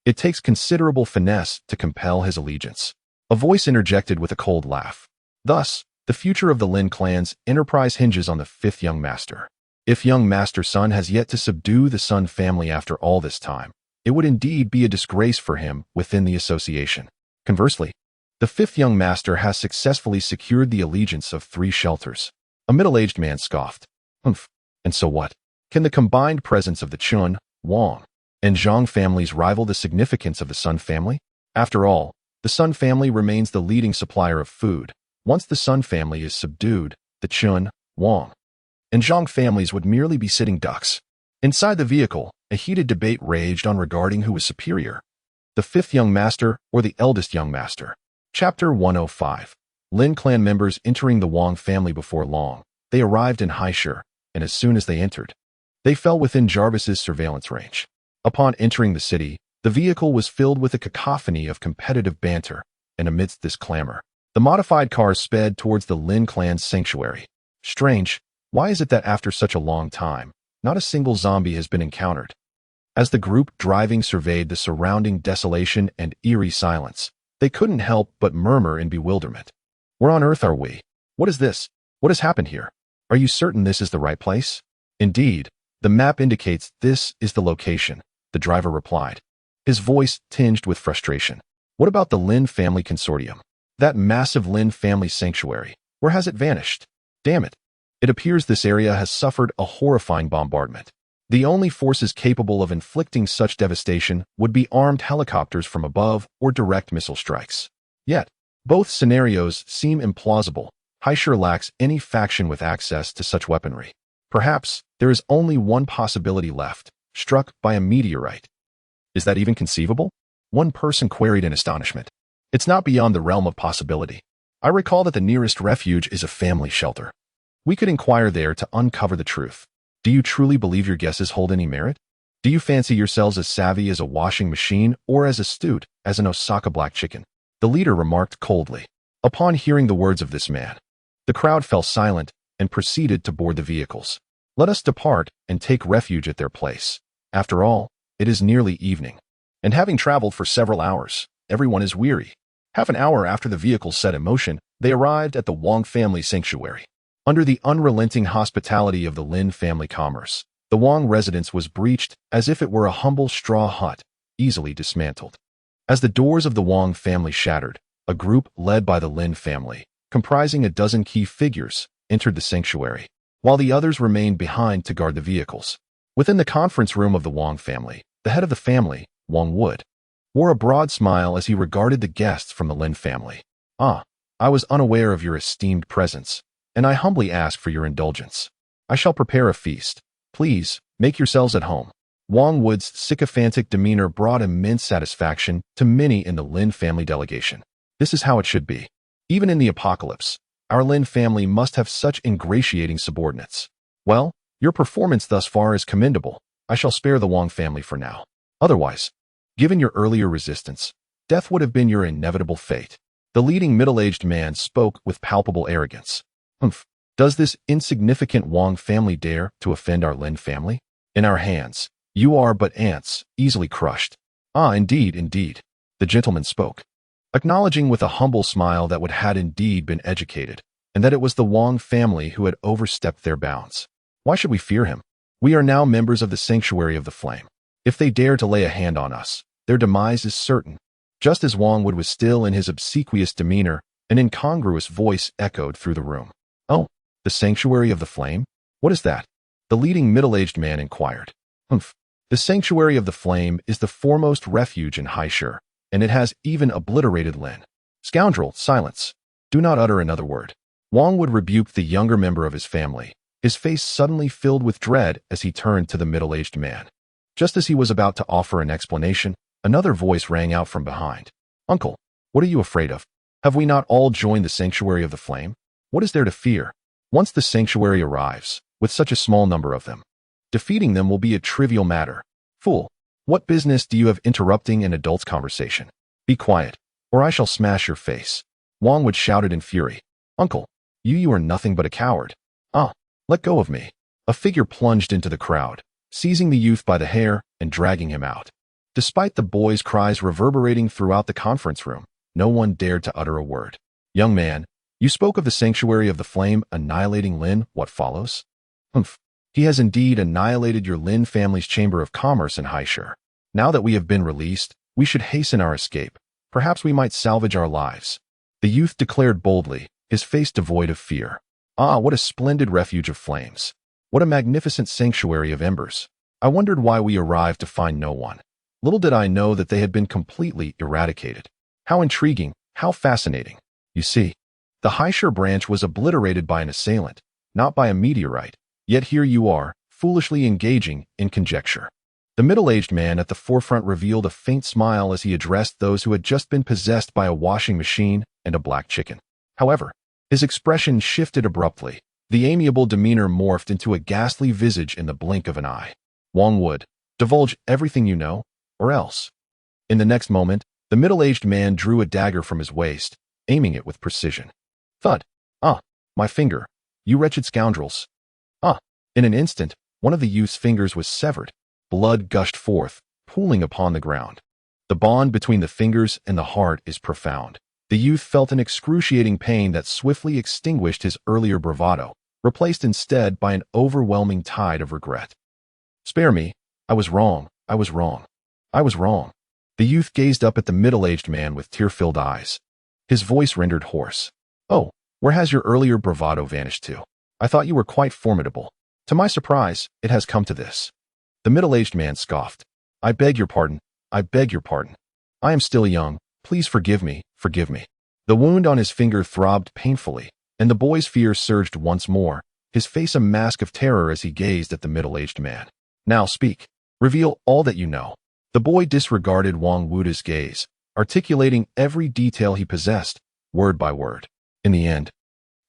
S1: It takes considerable finesse to compel his allegiance. A voice interjected with a cold laugh. Thus, the future of the Lin clan's enterprise hinges on the fifth young master. If young Master Sun has yet to subdue the Sun family after all this time, it would indeed be a disgrace for him within the association. Conversely, the fifth young master has successfully secured the allegiance of 3 shelters. A middle-aged man scoffed. "Humph, and so what? Can the combined presence of the Chun, Wang, and Zhang families rival the significance of the Sun family? After all, the Sun family remains the leading supplier of food. Once the Sun family is subdued, the Chun, Wang, and Zhang families would merely be sitting ducks." Inside the vehicle, a heated debate raged on regarding who was superior, the fifth young master or the eldest young master. Chapter 105. Lin clan members entering the Wang family. Before long, they arrived in Haisher, and as soon as they entered, they fell within Jarvis's surveillance range. Upon entering the city, the vehicle was filled with a cacophony of competitive banter, and amidst this clamor, the modified cars sped towards the Lin clan's sanctuary. Strange, why is it that after such a long time, not a single zombie has been encountered? As the group driving surveyed the surrounding desolation and eerie silence, they couldn't help but murmur in bewilderment. "Where on earth are we? What is this? What has happened here? Are you certain this is the right place?" "Indeed, the map indicates this is the location," the driver replied, his voice tinged with frustration. "What about the Lin family consortium? That massive Lin family sanctuary, where has it vanished? Damn it. It appears this area has suffered a horrifying bombardment. The only forces capable of inflicting such devastation would be armed helicopters from above or direct missile strikes. Yet, both scenarios seem implausible. Haisher lacks any faction with access to such weaponry. Perhaps there is only one possibility left, struck by a meteorite." "Is that even conceivable?" one person queried in astonishment. "It's not beyond the realm of possibility. I recall that the nearest refuge is a family shelter. We could inquire there to uncover the truth. Do you truly believe your guesses hold any merit? Do you fancy yourselves as savvy as a washing machine or as astute as an Osaka black chicken?" the leader remarked coldly. Upon hearing the words of this man, the crowd fell silent and proceeded to board the vehicles. "Let us depart and take refuge at their place. After all, it is nearly evening, and having traveled for several hours, everyone is weary." Half an hour after the vehicles set in motion, they arrived at the Wang family sanctuary. Under the unrelenting hospitality of the Lin family commerce, the Wang residence was breached as if it were a humble straw hut, easily dismantled. As the doors of the Wang family shattered, a group led by the Lin family, comprising a dozen key figures, entered the sanctuary, while the others remained behind to guard the vehicles. Within the conference room of the Wang family, the head of the family, Wang Wood, wore a broad smile as he regarded the guests from the Lin family. "Ah, I was unaware of your esteemed presence, and I humbly ask for your indulgence. I shall prepare a feast. Please, make yourselves at home." Wang Wood's sycophantic demeanor brought immense satisfaction to many in the Lin family delegation. This is how it should be. Even in the apocalypse, our Lin family must have such ingratiating subordinates. Well, your performance thus far is commendable. I shall spare the Wang family for now. Otherwise, given your earlier resistance, death would have been your inevitable fate. The leading middle-aged man spoke with palpable arrogance. Humph. Does this insignificant Wang family dare to offend our Lin family? In our hands, you are but ants, easily crushed. Ah, indeed, indeed. The gentleman spoke, acknowledging with a humble smile that had indeed been educated, and that it was the Wang family who had overstepped their bounds. Why should we fear him? We are now members of the Sanctuary of the Flame. If they dare to lay a hand on us, their demise is certain. Just as Wang Wood was still in his obsequious demeanor, an incongruous voice echoed through the room. Oh, the Sanctuary of the Flame? What is that? The leading middle-aged man inquired. Humph. The Sanctuary of the Flame is the foremost refuge in Haishur, and it has even obliterated Lin. Scoundrel, silence. Do not utter another word. Wang Wood rebuked the younger member of his family, his face suddenly filled with dread as he turned to the middle-aged man. Just as he was about to offer an explanation, another voice rang out from behind. Uncle, what are you afraid of? Have we not all joined the Sanctuary of the Flame? What is there to fear? Once the Sanctuary arrives, with such a small number of them, defeating them will be a trivial matter. Fool, what business do you have interrupting an adult's conversation? Be quiet, or I shall smash your face. Wang Wood shouted in fury. Uncle, you are nothing but a coward. Ah, let go of me. A figure plunged into the crowd, seizing the youth by the hair and dragging him out. Despite the boy's cries reverberating throughout the conference room, no one dared to utter a word. Young man, you spoke of the Sanctuary of the Flame annihilating Lin. What follows? Humph. He has indeed annihilated your Lin family's Chamber of Commerce in Haishur. Now that we have been released, we should hasten our escape. Perhaps we might salvage our lives. The youth declared boldly, his face devoid of fear. Ah, what a splendid refuge of flames. What a magnificent sanctuary of embers. I wondered why we arrived to find no one. Little did I know that they had been completely eradicated. How intriguing, how fascinating. You see, the Haishur branch was obliterated by an assailant, not by a meteorite. Yet here you are, foolishly engaging in conjecture. The middle-aged man at the forefront revealed a faint smile as he addressed those who had just been possessed by a washing machine and a black chicken. However, his expression shifted abruptly. The amiable demeanor morphed into a ghastly visage in the blink of an eye. Wang Wood, divulge everything you know, or else. In the next moment, the middle-aged man drew a dagger from his waist, aiming it with precision. Thud. Ah, my finger. You wretched scoundrels. Ah, in an instant, one of the youth's fingers was severed. Blood gushed forth, pooling upon the ground. The bond between the fingers and the heart is profound. The youth felt an excruciating pain that swiftly extinguished his earlier bravado, replaced instead by an overwhelming tide of regret. Spare me. I was wrong. I was wrong. I was wrong. The youth gazed up at the middle-aged man with tear-filled eyes. His voice rendered hoarse. Oh, where has your earlier bravado vanished to? I thought you were quite formidable. To my surprise, it has come to this. The middle-aged man scoffed. I beg your pardon. I beg your pardon. I am still young. Please forgive me. Forgive me. The wound on his finger throbbed painfully, and the boy's fear surged once more, his face a mask of terror as he gazed at the middle-aged man. Now speak. Reveal all that you know. The boy disregarded Wang Wuda's gaze, articulating every detail he possessed, word by word. In the end,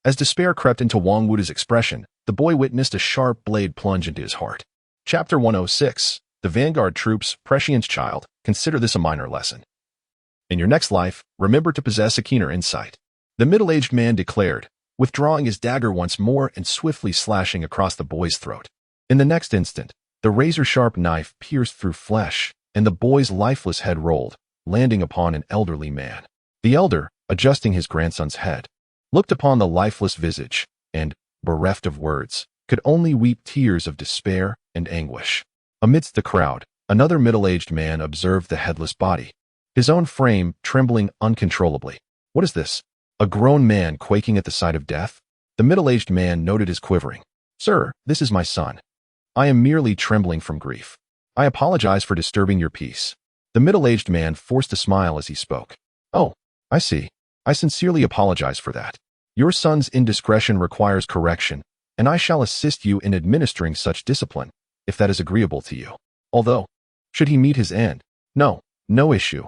S1: as despair crept into Wang Wuda's expression, the boy witnessed a sharp blade plunge into his heart. Chapter 106. The Vanguard Troops, Prescient's Child. Consider this a minor lesson. In your next life, remember to possess a keener insight. The middle-aged man declared, withdrawing his dagger once more and swiftly slashing across the boy's throat. In the next instant, the razor-sharp knife pierced through flesh, and the boy's lifeless head rolled, landing upon an elderly man. The elder, adjusting his grandson's head, looked upon the lifeless visage, and, bereft of words, could only weep tears of despair and anguish. Amidst the crowd, another middle-aged man observed the headless body, his own frame trembling uncontrollably. What is this? A grown man quaking at the sight of death? The middle-aged man noted his quivering. Sir, this is my son. I am merely trembling from grief. I apologize for disturbing your peace. The middle-aged man forced a smile as he spoke. Oh, I see. I sincerely apologize for that. Your son's indiscretion requires correction, and I shall assist you in administering such discipline, if that is agreeable to you. Although, should he meet his end, no issue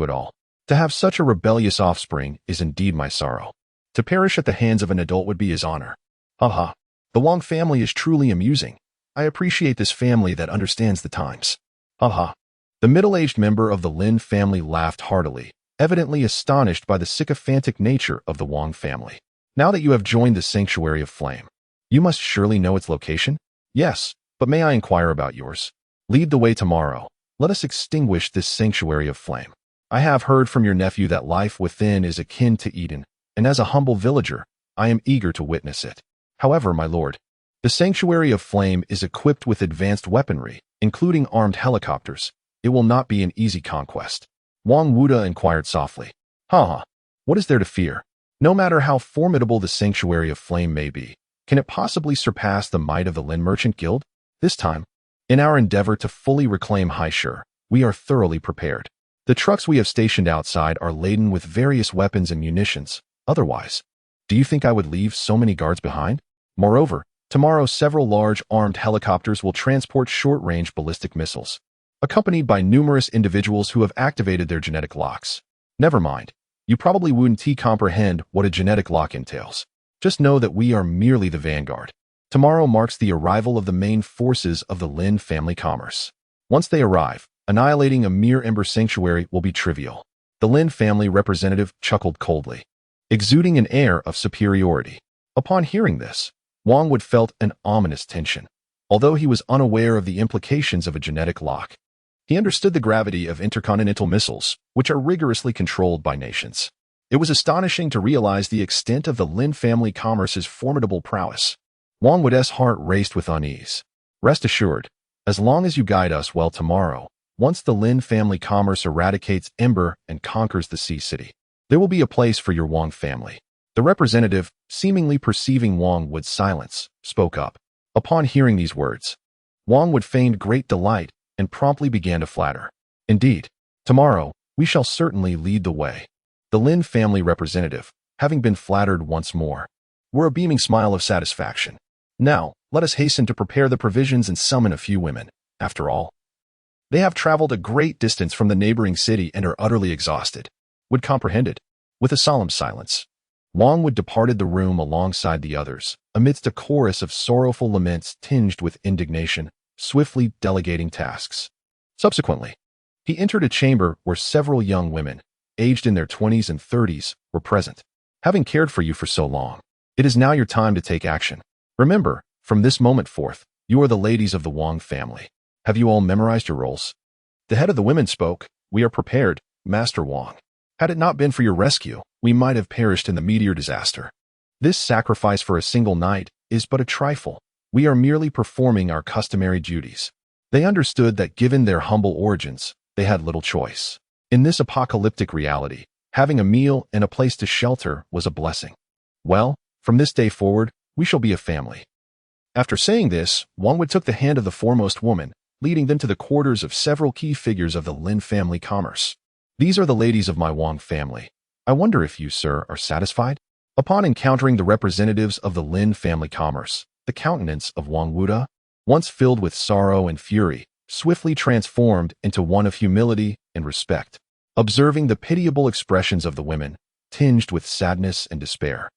S1: at all. To have such a rebellious offspring is indeed my sorrow. To perish at the hands of an adult would be his honor. Haha. The Wang family is truly amusing. I appreciate this family that understands the times. Haha. The middle-aged member of the Lin family laughed heartily, evidently astonished by the sycophantic nature of the Wang family. Now that you have joined the Sanctuary of Flame, you must surely know its location? Yes, but may I inquire about yours? Lead the way tomorrow. Let us extinguish this Sanctuary of Flame. I have heard from your nephew that life within is akin to Eden, and as a humble villager, I am eager to witness it. However, my lord, the Sanctuary of Flame is equipped with advanced weaponry, including armed helicopters. It will not be an easy conquest. Wang Wuda inquired softly. Haha, what is there to fear? No matter how formidable the Sanctuary of Flame may be, can it possibly surpass the might of the Lin Merchant Guild? This time, in our endeavor to fully reclaim Haishur, we are thoroughly prepared. The trucks we have stationed outside are laden with various weapons and munitions. Otherwise, do you think I would leave so many guards behind? Moreover, tomorrow several large armed helicopters will transport short-range ballistic missiles, accompanied by numerous individuals who have activated their genetic locks. Never mind, you probably wouldn't comprehend what a genetic lock entails. Just know that we are merely the vanguard. Tomorrow marks the arrival of the main forces of the Lin family commerce. Once they arrive, annihilating a mere ember sanctuary will be trivial. The Lin family representative chuckled coldly, exuding an air of superiority. Upon hearing this, Wang Wood felt an ominous tension. Although he was unaware of the implications of a genetic lock, he understood the gravity of intercontinental missiles, which are rigorously controlled by nations. It was astonishing to realize the extent of the Lin family commerce's formidable prowess. Wang Wood's heart raced with unease. Rest assured, as long as you guide us well tomorrow, once the Lin family commerce eradicates Ember and conquers the Sea City, there will be a place for your Wang family. The representative, seemingly perceiving Wang Wood's silence, spoke up. Upon hearing these words, Wang Wood feigned great delight and promptly began to flatter. Indeed, tomorrow, we shall certainly lead the way. The Lin family representative, having been flattered once more, wore a beaming smile of satisfaction. Now, let us hasten to prepare the provisions and summon a few women. After all, they have traveled a great distance from the neighboring city and are utterly exhausted. Wood comprehended. With a solemn silence, Wang Wood departed the room alongside the others, amidst a chorus of sorrowful laments tinged with indignation, swiftly delegating tasks. Subsequently, he entered a chamber where several young women, aged in their 20s and 30s, were present. Having cared for you for so long, it is now your time to take action. Remember, from this moment forth, you are the ladies of the Wang family. Have you all memorized your roles? The head of the women spoke. We are prepared, Master Wang. Had it not been for your rescue, we might have perished in the meteor disaster. This sacrifice for a single night is but a trifle. We are merely performing our customary duties. They understood that given their humble origins, they had little choice. In this apocalyptic reality, having a meal and a place to shelter was a blessing. Well, from this day forward, we shall be a family. After saying this, Wang Wood took the hand of the foremost woman, leading them to the quarters of several key figures of the Lin family commerce. These are the ladies of my Wang family. I wonder if you, sir, are satisfied? Upon encountering the representatives of the Lin family commerce, the countenance of Wang Wuda, once filled with sorrow and fury, swiftly transformed into one of humility and respect, observing the pitiable expressions of the women, tinged with sadness and despair.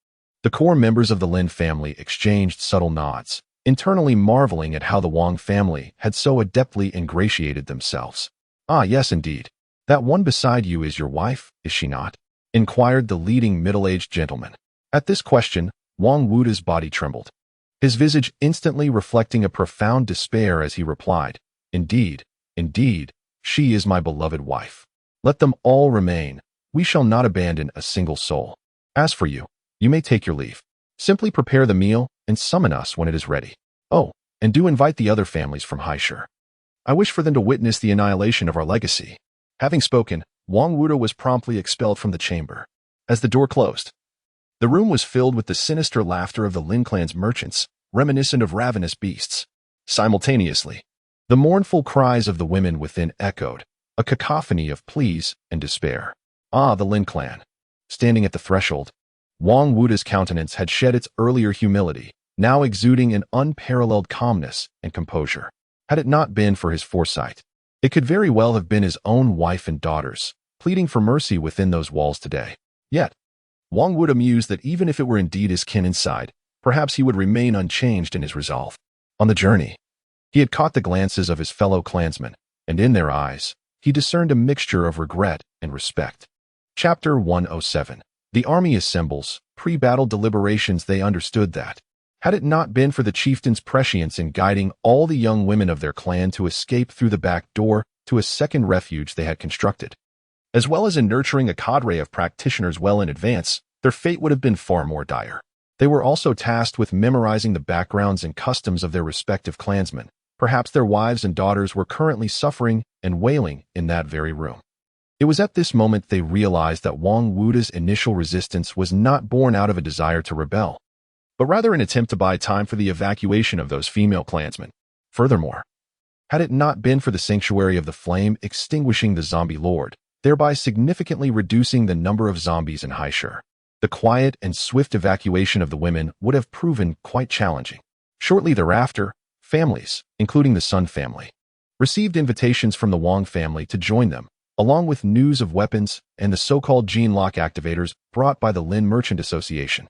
S1: The core members of the Lin family exchanged subtle nods, internally marveling at how the Wang family had so adeptly ingratiated themselves. Ah, yes, indeed. That one beside you is your wife, is she not? Inquired the leading middle-aged gentleman. At this question, Wang Wuda's body trembled, his visage instantly reflecting a profound despair as he replied, Indeed, indeed, she is my beloved wife. Let them all remain. We shall not abandon a single soul. As for you, you may take your leave. Simply prepare the meal and summon us when it is ready. Oh, and do invite the other families from Haishur. I wish for them to witness the annihilation of our legacy. Having spoken, Wang Wuda was promptly expelled from the chamber. As the door closed, the room was filled with the sinister laughter of the Lin clan's merchants, reminiscent of ravenous beasts. Simultaneously, the mournful cries of the women within echoed, a cacophony of pleas and despair. Ah, the Lin clan. Standing at the threshold, Wang Wuda's countenance had shed its earlier humility, now exuding an unparalleled calmness and composure. Had it not been for his foresight, it could very well have been his own wife and daughters, pleading for mercy within those walls today. Yet, Wang would amused that even if it were indeed his kin inside, perhaps he would remain unchanged in his resolve. On the journey, he had caught the glances of his fellow clansmen, and in their eyes, he discerned a mixture of regret and respect. Chapter 107. The army assembles. Pre-battle deliberations. They understood that, had it not been for the chieftain's prescience in guiding all the young women of their clan to escape through the back door to a second refuge they had constructed, as well as in nurturing a cadre of practitioners well in advance, their fate would have been far more dire. They were also tasked with memorizing the backgrounds and customs of their respective clansmen. Perhaps their wives and daughters were currently suffering and wailing in that very room. It was at this moment they realized that Wang Wuda's initial resistance was not born out of a desire to rebel, but rather an attempt to buy time for the evacuation of those female clansmen. Furthermore, had it not been for the sanctuary of the flame extinguishing the zombie lord, thereby significantly reducing the number of zombies in Haishur, the quiet and swift evacuation of the women would have proven quite challenging. Shortly thereafter, families, including the Sun family, received invitations from the Wang family to join them, along with news of weapons and the so-called gene lock activators brought by the Lin Merchant Association.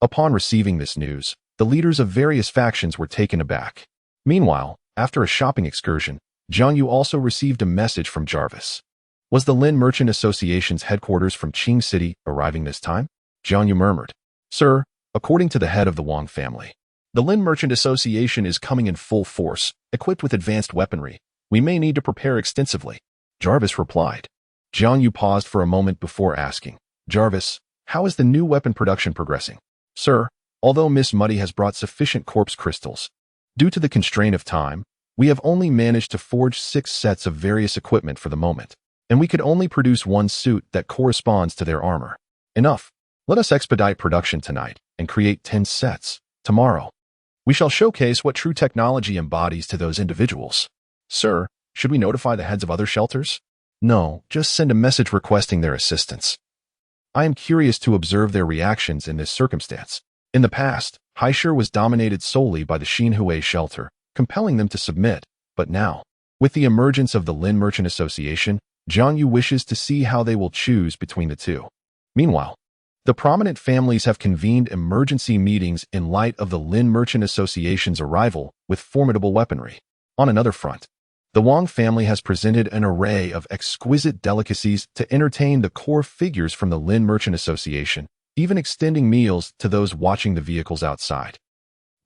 S1: Upon receiving this news, the leaders of various factions were taken aback. Meanwhile, after a shopping excursion, Jiang Yu also received a message from Jarvis. Was the Lin Merchant Association's headquarters from Qing City arriving this time? Jiang Yu murmured. Sir, according to the head of the Wang family, the Lin Merchant Association is coming in full force, equipped with advanced weaponry. We may need to prepare extensively. Jarvis replied. Jiang Yu paused for a moment before asking, Jarvis, how is the new weapon production progressing? Sir, although Miss Muddy has brought sufficient corpse crystals, due to the constraint of time, we have only managed to forge 6 sets of various equipment for the moment, and we could only produce 1 suit that corresponds to their armor. Enough. Let us expedite production tonight and create 10 sets. Tomorrow, we shall showcase what true technology embodies to those individuals. Sir, should we notify the heads of other shelters? No, just send a message requesting their assistance. I am curious to observe their reactions in this circumstance. In the past, Haishur was dominated solely by the Xinhui shelter, compelling them to submit, but now, with the emergence of the Lin Merchant Association, Jiang Yu wishes to see how they will choose between the two. Meanwhile, the prominent families have convened emergency meetings in light of the Lin Merchant Association's arrival with formidable weaponry. On another front, the Wang family has presented an array of exquisite delicacies to entertain the core figures from the Lin Merchant Association, even extending meals to those watching the vehicles outside.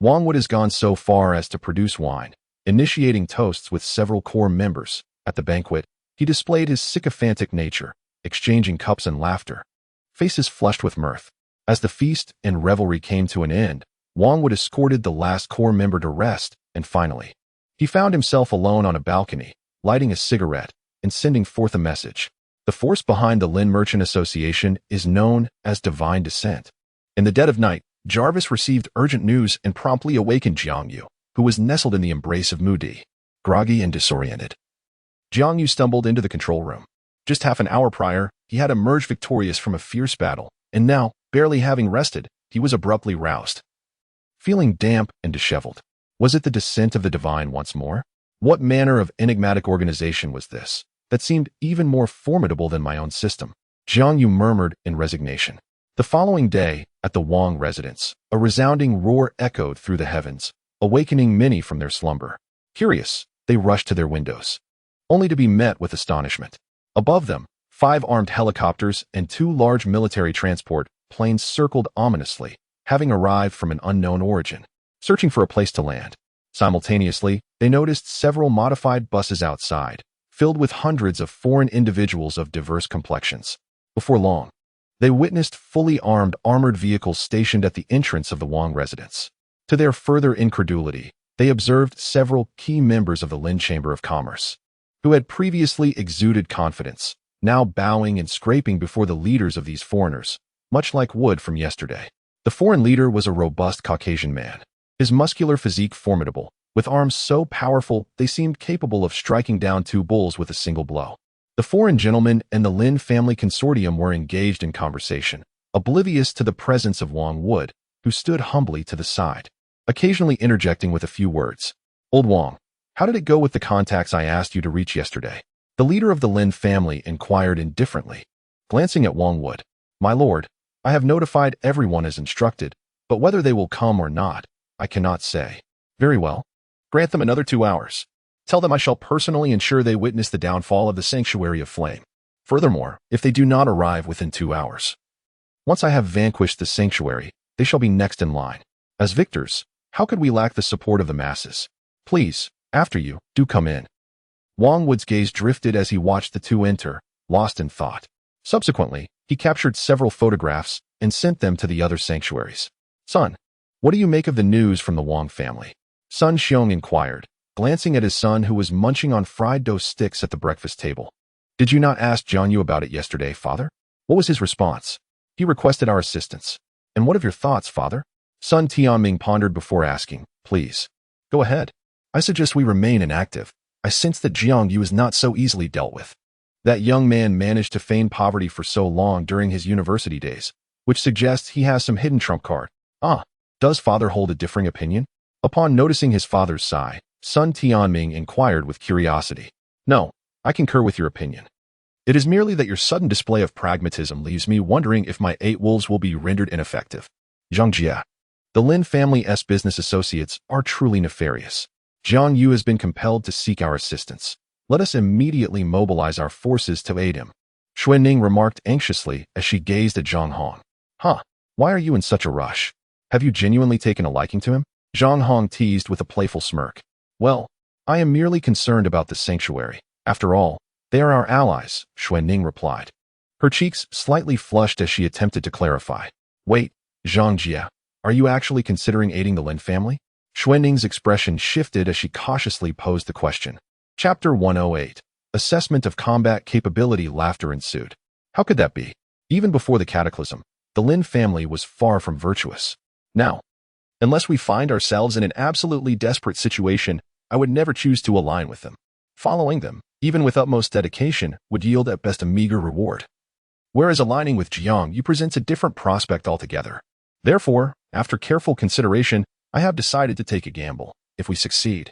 S1: Wang Wood has gone so far as to produce wine, initiating toasts with several core members. At the banquet, he displayed his sycophantic nature, exchanging cups and laughter, faces flushed with mirth. As the feast and revelry came to an end, Wang Wood escorted the last core member to rest, and finally, he found himself alone on a balcony, lighting a cigarette and sending forth a message. The force behind the Lin Merchant Association is known as Divine Descent. In the dead of night, Jarvis received urgent news and promptly awakened Jiang Yu, who was nestled in the embrace of Mudi, groggy and disoriented. Jiang Yu stumbled into the control room. Just half an hour prior, he had emerged victorious from a fierce battle, and now, barely having rested, he was abruptly roused. Feeling damp and disheveled. Was it the descent of the divine once more? What manner of enigmatic organization was this, that seemed even more formidable than my own system? Jiang Yu murmured in resignation. The following day, at the Wang residence, a resounding roar echoed through the heavens, awakening many from their slumber. Curious, they rushed to their windows, only to be met with astonishment. Above them, 5 armed helicopters and 2 large military transport planes circled ominously, having arrived from an unknown origin, searching for a place to land. Simultaneously, they noticed several modified buses outside, filled with hundreds of foreign individuals of diverse complexions. Before long, they witnessed fully armed armored vehicles stationed at the entrance of the Wang residence. To their further incredulity, they observed several key members of the Lin Chamber of Commerce, who had previously exuded confidence, now bowing and scraping before the leaders of these foreigners, much like wood from yesterday. The foreign leader was a robust Caucasian man, his muscular physique formidable, with arms so powerful they seemed capable of striking down 2 bulls with a single blow. The foreign gentleman and the Lin family consortium were engaged in conversation, oblivious to the presence of Wang Wood, who stood humbly to the side, occasionally interjecting with a few words. Old Wang, how did it go with the contacts I asked you to reach yesterday? The leader of the Lin family inquired indifferently, glancing at Wang Wood. My lord, I have notified everyone as instructed, but whether they will come or not, I cannot say. Very well. Grant them another 2 hours. Tell them I shall personally ensure they witness the downfall of the sanctuary of flame. Furthermore, if they do not arrive within 2 hours, once I have vanquished the sanctuary, they shall be next in line. As victors, how could we lack the support of the masses? Please, after you, do come in. Wang Wood's gaze drifted as he watched the two enter, lost in thought. Subsequently, he captured several photographs and sent them to the other sanctuaries. Son, what do you make of the news from the Wang family? Sun Xiong inquired, glancing at his son who was munching on fried dough sticks at the breakfast table. Did you not ask Jiang Yu about it yesterday, father? What was his response? He requested our assistance. And what of your thoughts, father? Sun Tianming pondered before asking, please. Go ahead. I suggest we remain inactive. I sense that Jiang Yu is not so easily dealt with. That young man managed to feign poverty for so long during his university days, which suggests he has some hidden trump card. Does father hold a differing opinion? Upon noticing his father's sigh, Sun Tianming inquired with curiosity. No, I concur with your opinion. It is merely that your sudden display of pragmatism leaves me wondering if my 8 wolves will be rendered ineffective. Zhang Jia. The Lin family's business associates are truly nefarious. Jiang Yu has been compelled to seek our assistance. Let us immediately mobilize our forces to aid him. Xuanning remarked anxiously as she gazed at Zhang Hong. Why are you in such a rush? Have you genuinely taken a liking to him? Zhang Hong teased with a playful smirk. Well, I am merely concerned about the sanctuary. After all, they are our allies, Xuanning replied. Her cheeks slightly flushed as she attempted to clarify. Wait, Zhang Jia, are you actually considering aiding the Lin family? Xuanning's expression shifted as she cautiously posed the question. Chapter 108. Assessment of Combat Capability. Laughter ensued. How could that be? Even before the Cataclysm, the Lin family was far from virtuous. Now, unless we find ourselves in an absolutely desperate situation, I would never choose to align with them. Following them, even with utmost dedication, would yield at best a meager reward. Whereas aligning with Jiang Yu presents a different prospect altogether. Therefore, after careful consideration, I have decided to take a gamble. If we succeed,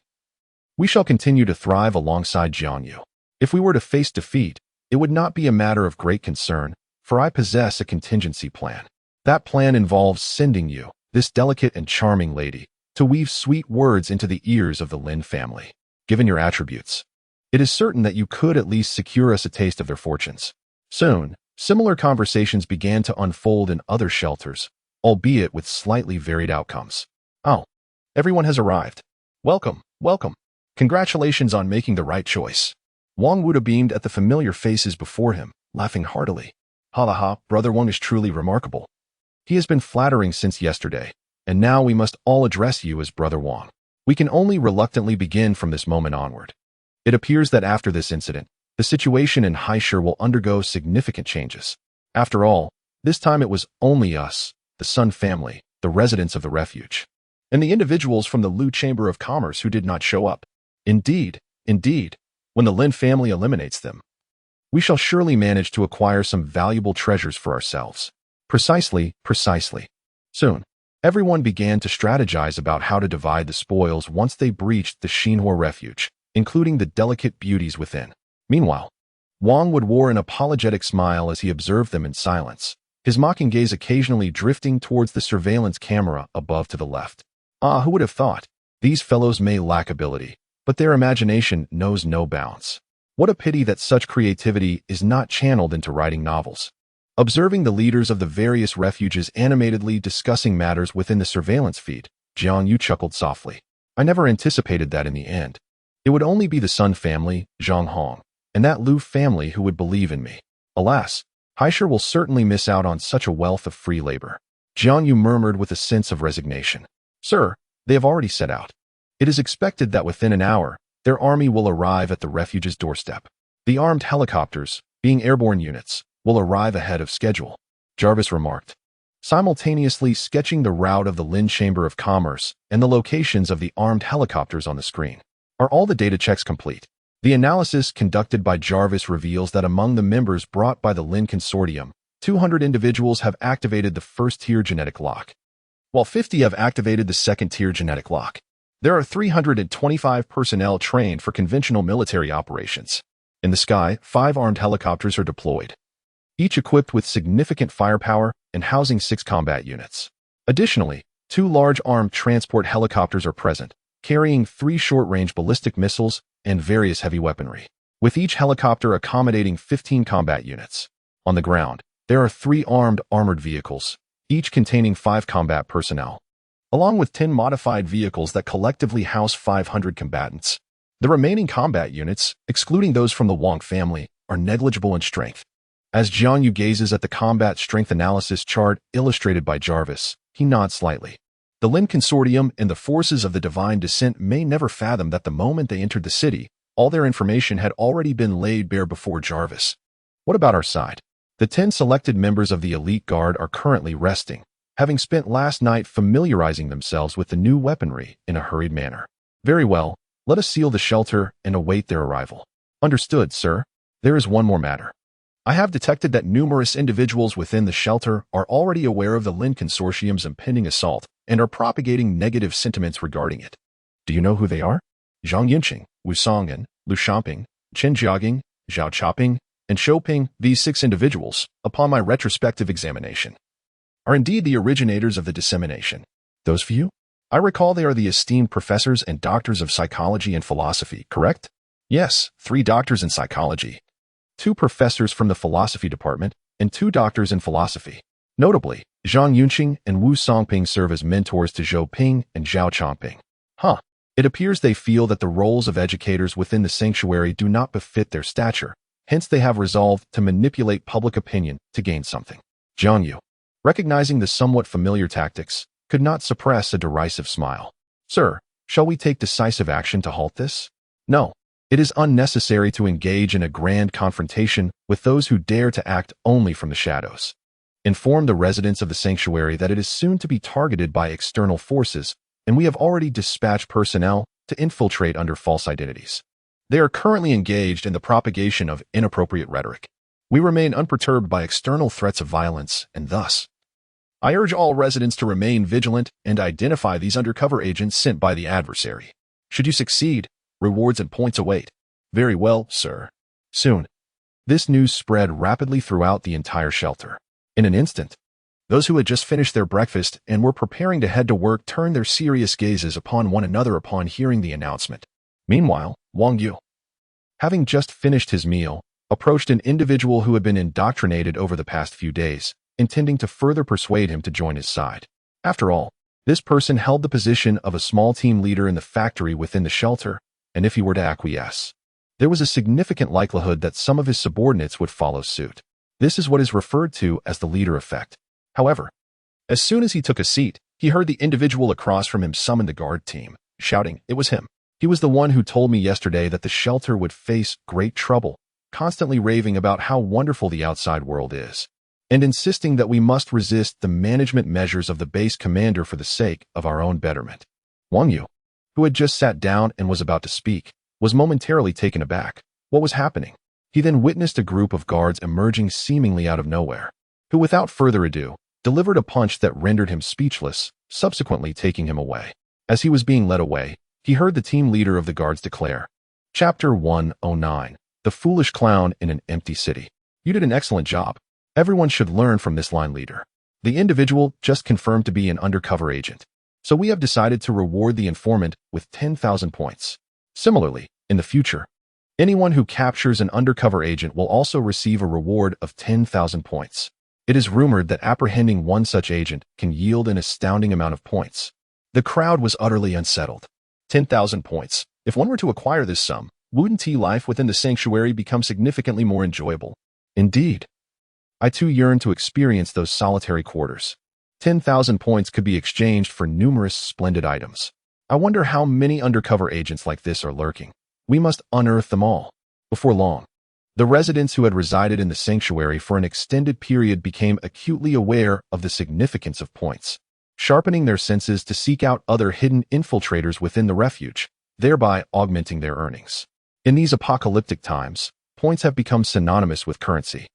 S1: we shall continue to thrive alongside Jiang Yu. If we were to face defeat, it would not be a matter of great concern, for I possess a contingency plan. That plan involves sending you, this delicate and charming lady, to weave sweet words into the ears of the Lin family. Given your attributes, it is certain that you could at least secure us a taste of their fortunes. Soon, similar conversations began to unfold in other shelters, albeit with slightly varied outcomes. Everyone has arrived. Welcome, welcome. Congratulations on making the right choice. Wang Wuda beamed at the familiar faces before him, laughing heartily. Ha, brother Wang is truly remarkable. He has been flattering since yesterday, and now we must all address you as Brother Wang. We can only reluctantly begin from this moment onward. It appears that after this incident, the situation in Haishur will undergo significant changes. After all, this time it was only us, the Sun family, the residents of the refuge, and the individuals from the Lu Chamber of Commerce who did not show up. Indeed, when the Lin family eliminates them, we shall surely manage to acquire some valuable treasures for ourselves. Precisely. Soon, everyone began to strategize about how to divide the spoils once they breached the Xinhua refuge, including the delicate beauties within. Meanwhile, Wang Wood wore an apologetic smile as he observed them in silence, his mocking gaze occasionally drifting towards the surveillance camera above to the left. Who would have thought? These fellows may lack ability, but their imagination knows no bounds. What a pity that such creativity is not channeled into writing novels. Observing the leaders of the various refuges animatedly discussing matters within the surveillance feed, Jiang Yu chuckled softly. I never anticipated that in the end. It would only be the Sun family, Zhang Hong, and that Lu family who would believe in me. Alas, Haishur will certainly miss out on such a wealth of free labor. Jiang Yu murmured with a sense of resignation. Sir, they have already set out. It is expected that within an hour, their army will arrive at the refuge's doorstep. The armed helicopters, being airborne units, will arrive ahead of schedule, Jarvis remarked, simultaneously sketching the route of the Lin Chamber of Commerce and the locations of the armed helicopters on the screen. Are all the data checks complete? The analysis conducted by Jarvis reveals that among the members brought by the Lin Consortium, 200 individuals have activated the first-tier genetic lock, while 50 have activated the second-tier genetic lock. There are 325 personnel trained for conventional military operations. In the sky, 5 armed helicopters are deployed, each equipped with significant firepower and housing 6 combat units. Additionally, 2 large armed transport helicopters are present, carrying 3 short-range ballistic missiles and various heavy weaponry, with each helicopter accommodating 15 combat units. On the ground, there are 3 armored vehicles, each containing 5 combat personnel, along with 10 modified vehicles that collectively house 500 combatants. The remaining combat units, excluding those from the Wong family, are negligible in strength. As Jiang Yu gazes at the combat strength analysis chart illustrated by Jarvis, he nods slightly. The Lin Consortium and the forces of the Divine Descent may never fathom that the moment they entered the city, all their information had already been laid bare before Jarvis. What about our side? The 10 selected members of the elite guard are currently resting, having spent last night familiarizing themselves with the new weaponry in a hurried manner. Very well, let us seal the shelter and await their arrival. Understood, sir. There is one more matter. I have detected that numerous individuals within the shelter are already aware of the Lin Consortium's impending assault and are propagating negative sentiments regarding it. Do you know who they are? Zhang Yinqing, Wu Songen, Lu Shamping, Chen Jiaging, Zhao Chaoping, and Shouping. These 6 individuals, upon my retrospective examination, are indeed the originators of the dissemination. Those few? I recall they are the esteemed professors and doctors of psychology and philosophy, correct? Yes, 3 doctors in psychology, 2 professors from the philosophy department, and 2 doctors in philosophy. Notably, Zhang Yunqing and Wu Songping serve as mentors to Zhou Ping and Zhao Chongping. It appears they feel that the roles of educators within the sanctuary do not befit their stature, hence they have resolved to manipulate public opinion to gain something. Jiang Yu, recognizing the somewhat familiar tactics, could not suppress a derisive smile. Sir, shall we take decisive action to halt this? No. It is unnecessary to engage in a grand confrontation with those who dare to act only from the shadows. Inform the residents of the sanctuary that it is soon to be targeted by external forces, and we have already dispatched personnel to infiltrate under false identities. They are currently engaged in the propagation of inappropriate rhetoric. We remain unperturbed by external threats of violence, and thus, I urge all residents to remain vigilant and identify these undercover agents sent by the adversary. Should you succeed, rewards and points await. Very well, sir. Soon, this news spread rapidly throughout the entire shelter. In an instant, those who had just finished their breakfast and were preparing to head to work turned their serious gazes upon one another upon hearing the announcement. Meanwhile, Wang Yu, having just finished his meal, approached an individual who had been indoctrinated over the past few days, intending to further persuade him to join his side. After all, this person held the position of a small team leader in the factory within the shelter, and if he were to acquiesce, there was a significant likelihood that some of his subordinates would follow suit. This is what is referred to as the leader effect. However, as soon as he took a seat, he heard the individual across from him summon the guard team, shouting, it was him. He was the one who told me yesterday that the shelter would face great trouble, constantly raving about how wonderful the outside world is, and insisting that we must resist the management measures of the base commander for the sake of our own betterment. Wang Yu, who had just sat down and was about to speak, was momentarily taken aback. What was happening? He then witnessed a group of guards emerging seemingly out of nowhere, who without further ado, delivered a punch that rendered him speechless, subsequently taking him away. As he was being led away, he heard the team leader of the guards declare, Chapter 109, The Foolish Clown in an Empty City. You did an excellent job. Everyone should learn from this line leader. The individual just confirmed to be an undercover agent, so we have decided to reward the informant with 10,000 points. Similarly, in the future, anyone who captures an undercover agent will also receive a reward of 10,000 points. It is rumored that apprehending one such agent can yield an astounding amount of points. The crowd was utterly unsettled. 10,000 points. If one were to acquire this sum, wouldn't life within the sanctuary become significantly more enjoyable? Indeed. I too yearn to experience those solitary quarters. 10,000 points could be exchanged for numerous splendid items. I wonder how many undercover agents like this are lurking. We must unearth them all. Before long, the residents who had resided in the sanctuary for an extended period became acutely aware of the significance of points, sharpening their senses to seek out other hidden infiltrators within the refuge, thereby augmenting their earnings. In these apocalyptic times, points have become synonymous with currency,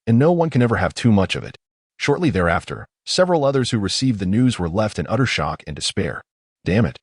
S1: and no one can ever have too much of it. Shortly thereafter, several others who received the news were left in utter shock and despair. Damn it.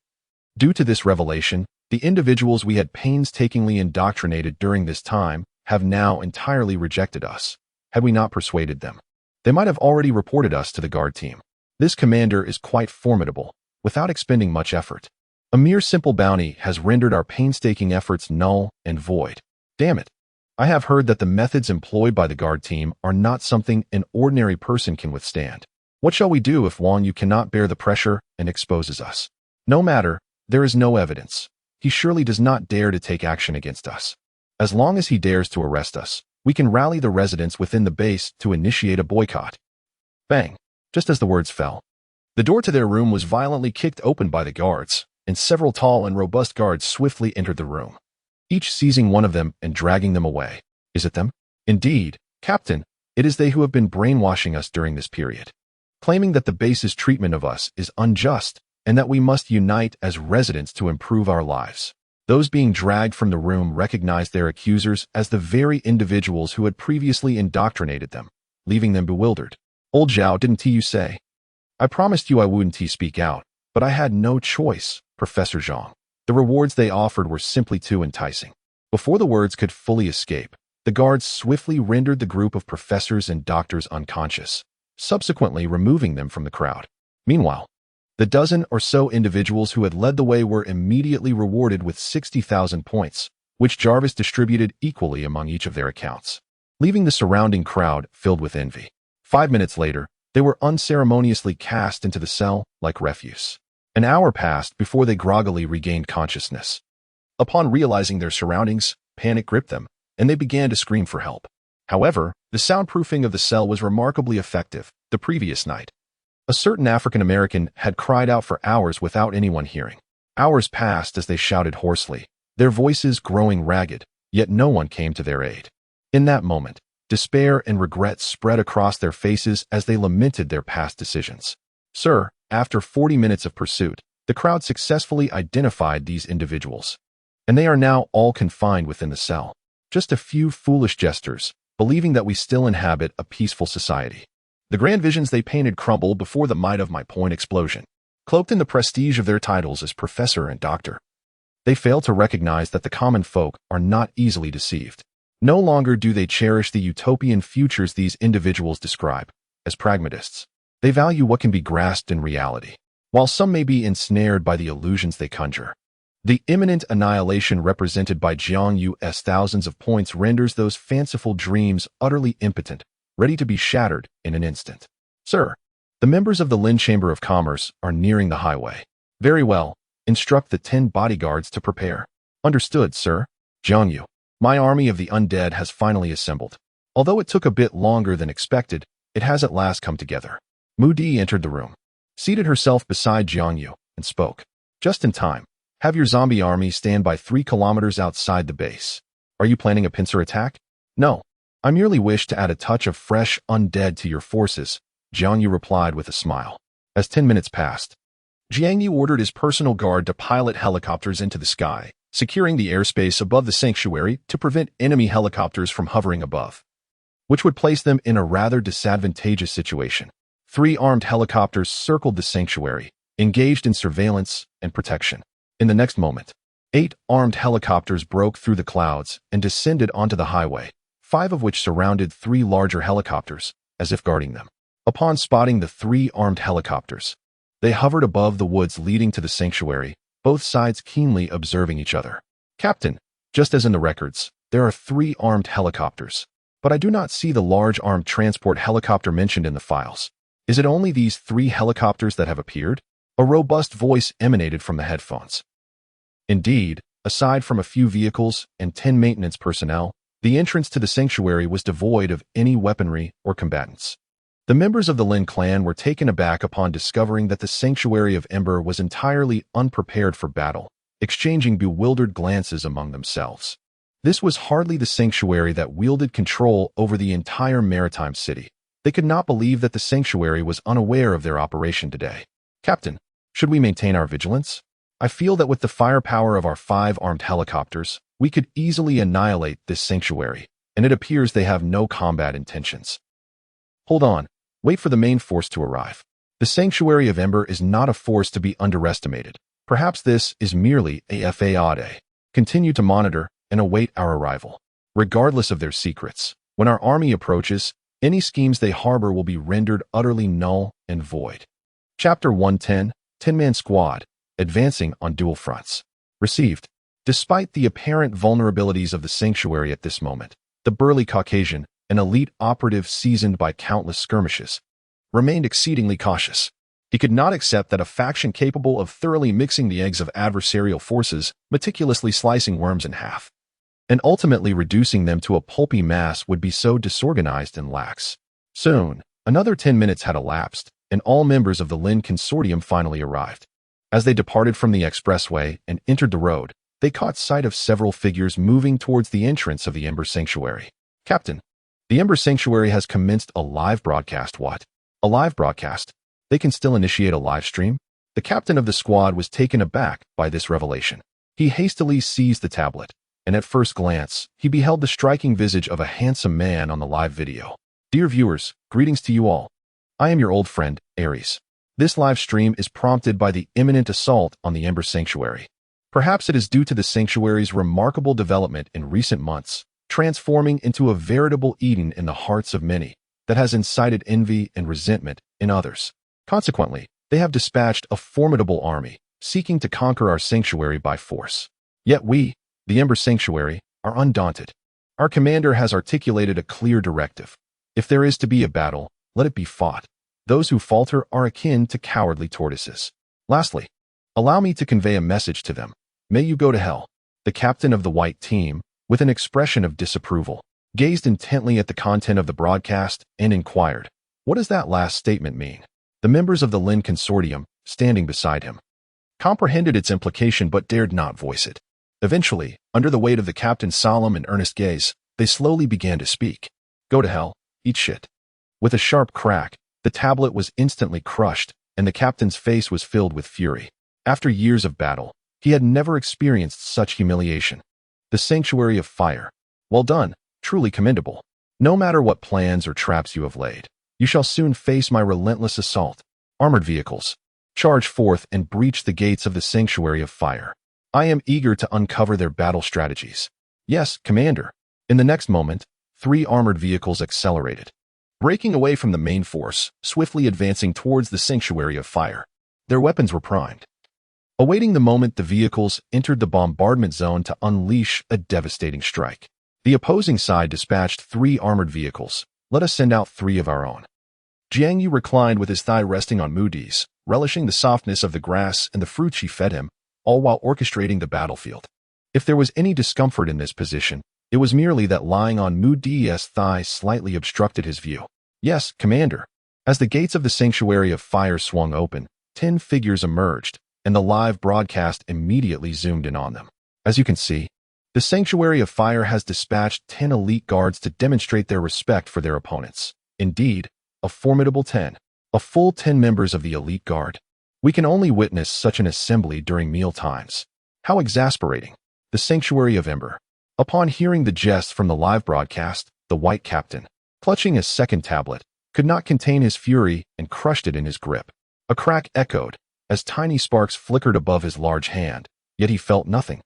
S1: Due to this revelation, the individuals we had painstakingly indoctrinated during this time have now entirely rejected us. Had we not persuaded them, they might have already reported us to the guard team. This commander is quite formidable, without expending much effort. A mere simple bounty has rendered our painstaking efforts null and void. Damn it. I have heard that the methods employed by the guard team are not something an ordinary person can withstand. What shall we do if Jiang Yu cannot bear the pressure and exposes us? No matter, there is no evidence. He surely does not dare to take action against us. As long as he dares to arrest us, we can rally the residents within the base to initiate a boycott. Bang! Just as the words fell, the door to their room was violently kicked open by the guards, and several tall and robust guards swiftly entered the room, each seizing one of them and dragging them away. Is it them? Indeed, Captain, it is they who have been brainwashing us during this period, claiming that the base's treatment of us is unjust and that we must unite as residents to improve our lives. Those being dragged from the room recognized their accusers as the very individuals who had previously indoctrinated them, leaving them bewildered. Old Zhao, didn't you say? I promised you I wouldn't speak out, but I had no choice, Professor Zhang. The rewards they offered were simply too enticing. Before the words could fully escape, the guards swiftly rendered the group of professors and doctors unconscious, subsequently removing them from the crowd. Meanwhile, the dozen or so individuals who had led the way were immediately rewarded with 60,000 points, which Jarvis distributed equally among each of their accounts, leaving the surrounding crowd filled with envy. 5 minutes later, they were unceremoniously cast into the cell like refuse. An hour passed before they groggily regained consciousness. Upon realizing their surroundings, panic gripped them, and they began to scream for help. However, the soundproofing of the cell was remarkably effective. The previous night, a certain African American had cried out for hours without anyone hearing. Hours passed as they shouted hoarsely, their voices growing ragged, yet no one came to their aid. In that moment, despair and regret spread across their faces as they lamented their past decisions. Sir, after 40 minutes of pursuit, the crowd successfully identified these individuals, and they are now all confined within the cell. Just a few foolish jesters, believing that we still inhabit a peaceful society. The grand visions they painted crumble before the might of my point explosion, cloaked in the prestige of their titles as professor and doctor. They fail to recognize that the common folk are not easily deceived. No longer do they cherish the utopian futures these individuals describe as pragmatists. They value what can be grasped in reality, while some may be ensnared by the illusions they conjure. The imminent annihilation represented by Jiang Yu's thousands of points renders those fanciful dreams utterly impotent, ready to be shattered in an instant. Sir, the members of the Lin Chamber of Commerce are nearing the highway. Very well. Instruct the 10 bodyguards to prepare. Understood, sir. Jiang Yu, my army of the undead has finally assembled. Although it took a bit longer than expected, it has at last come together. Mu Di entered the room, seated herself beside Jiang Yu, and spoke. Just in time. Have your zombie army stand by 3 kilometers outside the base. Are you planning a pincer attack? No. I merely wish to add a touch of fresh undead to your forces, Jiang Yu replied with a smile. As 10 minutes passed, Jiang Yu ordered his personal guard to pilot helicopters into the sky, securing the airspace above the sanctuary to prevent enemy helicopters from hovering above, which would place them in a rather disadvantageous situation. 3 armed helicopters circled the sanctuary, engaged in surveillance and protection. In the next moment, 8 armed helicopters broke through the clouds and descended onto the highway, 5 of which surrounded 3 larger helicopters, as if guarding them. Upon spotting the 3 armed helicopters, they hovered above the woods leading to the sanctuary, both sides keenly observing each other. Captain, just as in the records, there are 3 armed helicopters, but I do not see the large armed transport helicopter mentioned in the files. Is it only these 3 helicopters that have appeared? A robust voice emanated from the headphones. Indeed, aside from a few vehicles and 10 maintenance personnel, the entrance to the sanctuary was devoid of any weaponry or combatants. The members of the Lin clan were taken aback upon discovering that the sanctuary of Ember was entirely unprepared for battle, exchanging bewildered glances among themselves. This was hardly the sanctuary that wielded control over the entire maritime city. They could not believe that the sanctuary was unaware of their operation today. Captain, should we maintain our vigilance? I feel that with the firepower of our 5 armed helicopters, we could easily annihilate this sanctuary, and it appears they have no combat intentions. Hold on. Wait for the main force to arrive. The Sanctuary of Ember is not a force to be underestimated. Perhaps this is merely a fade. Continue to monitor and await our arrival. regardless of their secrets. When our army approaches, any schemes they harbor will be rendered utterly null and void. Chapter 110, 10-Man Squad, Advancing on Dual Fronts. Received. Despite the apparent vulnerabilities of the sanctuary at this moment, the burly Caucasian, an elite operative seasoned by countless skirmishes, remained exceedingly cautious. He could not accept that a faction capable of thoroughly mixing the eggs of adversarial forces, meticulously slicing worms in half, and ultimately reducing them to a pulpy mass would be so disorganized and lax. Soon, another 10 minutes had elapsed, and all members of the Lin Consortium finally arrived. As they departed from the expressway and entered the road, they caught sight of several figures moving towards the entrance of the Ember Sanctuary. Captain, the Ember Sanctuary has commenced a live broadcast. What? A live broadcast? They can still initiate a live stream? The captain of the squad was taken aback by this revelation. He hastily seized the tablet, and at first glance, he beheld the striking visage of a handsome man on the live video. Dear viewers, greetings to you all. I am your old friend, Ares. This live stream is prompted by the imminent assault on the Ember Sanctuary. Perhaps it is due to the sanctuary's remarkable development in recent months, transforming into a veritable Eden in the hearts of many, that has incited envy and resentment in others. Consequently, they have dispatched a formidable army, seeking to conquer our sanctuary by force. Yet we, the Ember Sanctuary, are undaunted. Our commander has articulated a clear directive. If there is to be a battle, let it be fought. Those who falter are akin to cowardly tortoises. Lastly, allow me to convey a message to them. May you go to hell. The captain of the white team, with an expression of disapproval, gazed intently at the content of the broadcast and inquired, what does that last statement mean? The members of the Lin Consortium, standing beside him, comprehended its implication but dared not voice it. Eventually, under the weight of the captain's solemn and earnest gaze, they slowly began to speak. Go to hell, eat shit. With a sharp crack, the tablet was instantly crushed, and the captain's face was filled with fury. After years of battle, he had never experienced such humiliation. The Sanctuary of Fire. Well done, truly commendable. No matter what plans or traps you have laid, you shall soon face my relentless assault. Armored vehicles, charge forth and breach the gates of the Sanctuary of Fire. I am eager to uncover their battle strategies. Yes, Commander. In the next moment, 3 armored vehicles accelerated, breaking away from the main force, swiftly advancing towards the Sanctuary of Fire. Their weapons were primed, awaiting the moment the vehicles entered the bombardment zone to unleash a devastating strike. The opposing side dispatched 3 armored vehicles. Let us send out 3 of our own. Jiang Yu reclined with his thigh resting on Moody's, relishing the softness of the grass and the fruit she fed him, all while orchestrating the battlefield. If there was any discomfort in this position, it was merely that lying on Moody's thigh slightly obstructed his view. Yes, Commander. As the gates of the Sanctuary of Fire swung open, 10 figures emerged, and the live broadcast immediately zoomed in on them. As you can see, the Sanctuary of Fire has dispatched 10 elite guards to demonstrate their respect for their opponents. Indeed, a formidable 10. A full 10 members of the elite guard. We can only witness such an assembly during meal times. How exasperating. The Sanctuary of Ember. Upon hearing the jest from the live broadcast, the white captain, clutching a second tablet, could not contain his fury and crushed it in his grip. A crack echoed as tiny sparks flickered above his large hand, yet he felt nothing.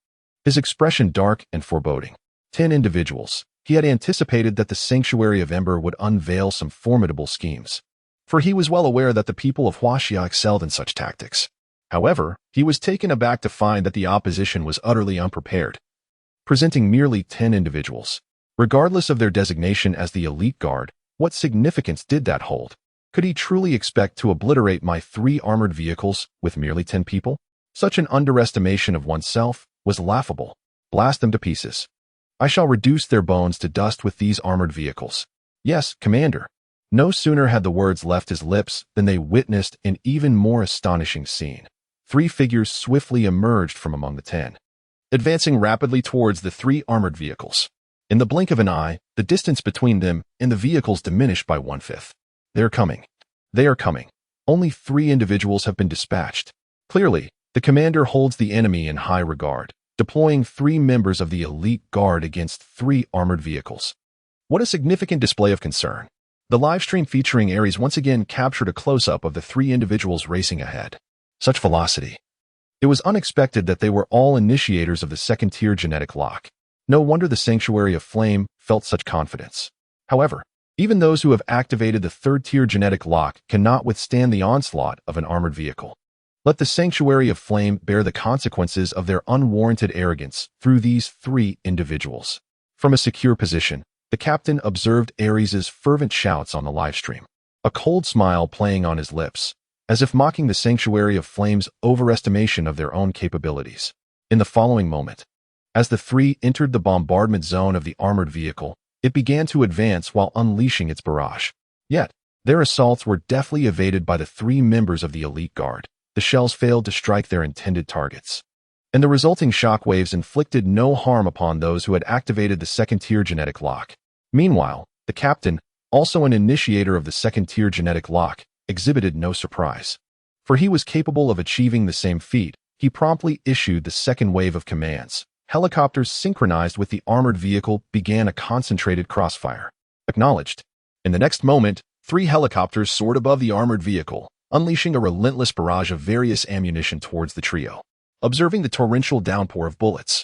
S1: His expression dark and foreboding. 10 individuals. He had anticipated that the Sanctuary of Ember would unveil some formidable schemes, for he was well aware that the people of Huaxia excelled in such tactics. However, he was taken aback to find that the opposition was utterly unprepared, presenting merely 10 individuals. Regardless of their designation as the elite guard, what significance did that hold? Could he truly expect to obliterate my 3 armored vehicles with merely 10 people? Such an underestimation of oneself was laughable. Blast them to pieces. I shall reduce their bones to dust with these armored vehicles. Yes, Commander. No sooner had the words left his lips than they witnessed an even more astonishing scene. 3 figures swiftly emerged from among the 10, advancing rapidly towards the 3 armored vehicles. In the blink of an eye, the distance between them and the vehicles diminished by 1/5. They're coming. They are coming. Only 3 individuals have been dispatched. Clearly, the commander holds the enemy in high regard, deploying 3 members of the elite guard against 3 armored vehicles. What a significant display of concern. The livestream featuring Ares once again captured a close-up of the 3 individuals racing ahead. Such velocity. It was unexpected that they were all initiators of the second-tier genetic lock. No wonder the Sanctuary of Flame felt such confidence. However, even those who have activated the third-tier genetic lock cannot withstand the onslaught of an armored vehicle. Let the Sanctuary of Flame bear the consequences of their unwarranted arrogance through these three individuals. From a secure position, the captain observed Ares' fervent shouts on the livestream, a cold smile playing on his lips, as if mocking the Sanctuary of Flame's overestimation of their own capabilities. In the following moment, as the three entered the bombardment zone of the armored vehicle, it began to advance while unleashing its barrage. Yet, their assaults were deftly evaded by the three members of the elite guard. The shells failed to strike their intended targets, and the resulting shockwaves inflicted no harm upon those who had activated the second-tier genetic lock. Meanwhile, the captain, also an initiator of the second-tier genetic lock, exhibited no surprise. For he was capable of achieving the same feat. He promptly issued the second wave of commands. Helicopters synchronized with the armored vehicle began a concentrated crossfire. Acknowledged. In the next moment, 3 helicopters soared above the armored vehicle, unleashing a relentless barrage of various ammunition towards the trio. Observing the torrential downpour of bullets,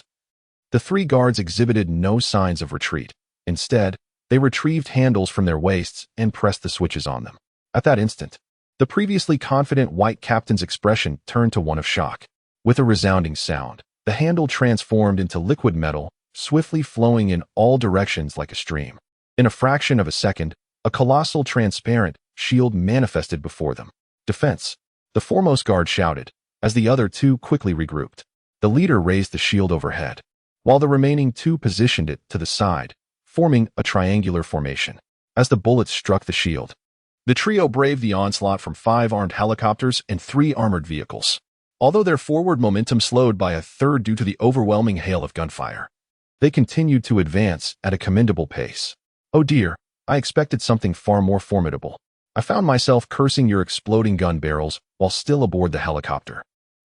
S1: the 3 guards exhibited no signs of retreat. Instead, they retrieved handles from their waists and pressed the switches on them. At that instant, the previously confident white captain's expression turned to one of shock. With a resounding sound, the handle transformed into liquid metal, swiftly flowing in all directions like a stream. In a fraction of a second, a colossal transparent shield manifested before them. Defense, the foremost guard shouted, as the other 2 quickly regrouped. The leader raised the shield overhead, while the remaining 2 positioned it to the side, forming a triangular formation. As the bullets struck the shield, the trio braved the onslaught from 5 armed helicopters and 3 armored vehicles. Although their forward momentum slowed by a third due to the overwhelming hail of gunfire, they continued to advance at a commendable pace. Oh dear, I expected something far more formidable. I found myself cursing your exploding gun barrels while still aboard the helicopter.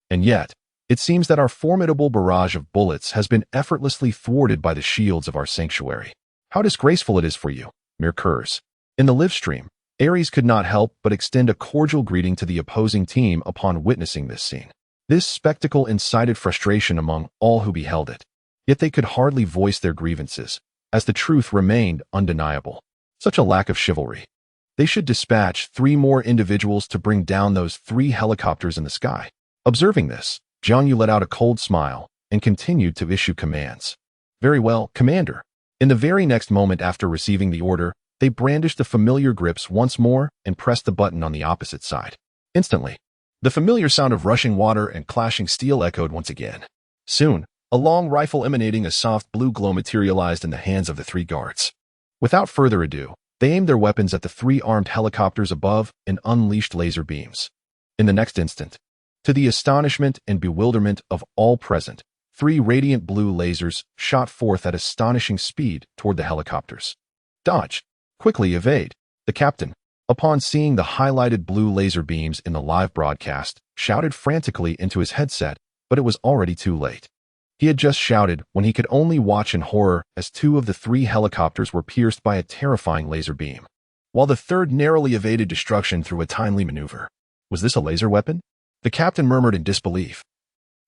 S1: And yet, it seems that our formidable barrage of bullets has been effortlessly thwarted by the shields of our sanctuary. How disgraceful it is for you, mere curs. In the live stream, Ares could not help but extend a cordial greeting to the opposing team upon witnessing this scene. This spectacle incited frustration among all who beheld it. Yet they could hardly voice their grievances, as the truth remained undeniable. Such a lack of chivalry. They should dispatch 3 more individuals to bring down those 3 helicopters in the sky. Observing this, Jiang Yu let out a cold smile and continued to issue commands. Very well, Commander. In the very next moment after receiving the order, they brandished the familiar grips once more and pressed the button on the opposite side. Instantly, the familiar sound of rushing water and clashing steel echoed once again. Soon, a long rifle emanating a soft blue glow materialized in the hands of the 3 guards. Without further ado, they aimed their weapons at the 3 armed helicopters above and unleashed laser beams. In the next instant, to the astonishment and bewilderment of all present, 3 radiant blue lasers shot forth at astonishing speed toward the helicopters. Dodge! Quickly evade! The captain, upon seeing the highlighted blue laser beams in the live broadcast, shouted frantically into his headset, but it was already too late. He had just shouted when he could only watch in horror as 2 of the 3 helicopters were pierced by a terrifying laser beam, while the third narrowly evaded destruction through a timely maneuver. Was this a laser weapon? The captain murmured in disbelief,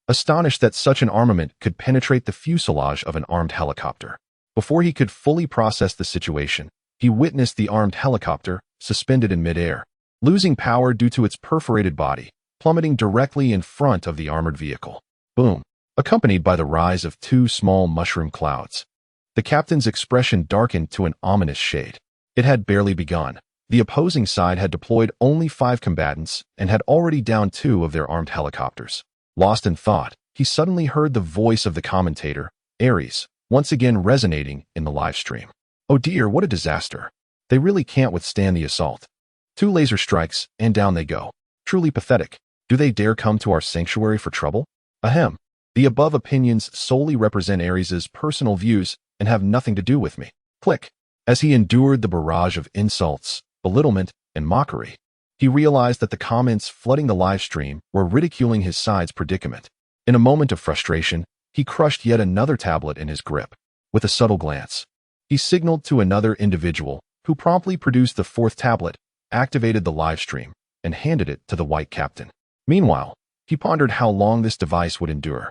S1: astonished that such an armament could penetrate the fuselage of an armed helicopter. Before he could fully process the situation, he witnessed the armed helicopter, suspended in midair, losing power due to its perforated body, plummeting directly in front of the armored vehicle. Boom! Accompanied by the rise of 2 small mushroom clouds. The captain's expression darkened to an ominous shade. It had barely begun. The opposing side had deployed only 5 combatants and had already downed 2 of their armed helicopters. Lost in thought, he suddenly heard the voice of the commentator, Ares, once again resonating in the live stream. Oh dear, what a disaster. They really can't withstand the assault. 2 laser strikes, and down they go. Truly pathetic. Do they dare come to our sanctuary for trouble? Ahem. The above opinions solely represent Ares's personal views and have nothing to do with me. Click. As he endured the barrage of insults, belittlement, and mockery, he realized that the comments flooding the live stream were ridiculing his side's predicament. In a moment of frustration, he crushed yet another tablet in his grip. With a subtle glance, he signaled to another individual, who promptly produced the 4th tablet, activated the live stream, and handed it to the white captain. Meanwhile, he pondered how long this device would endure.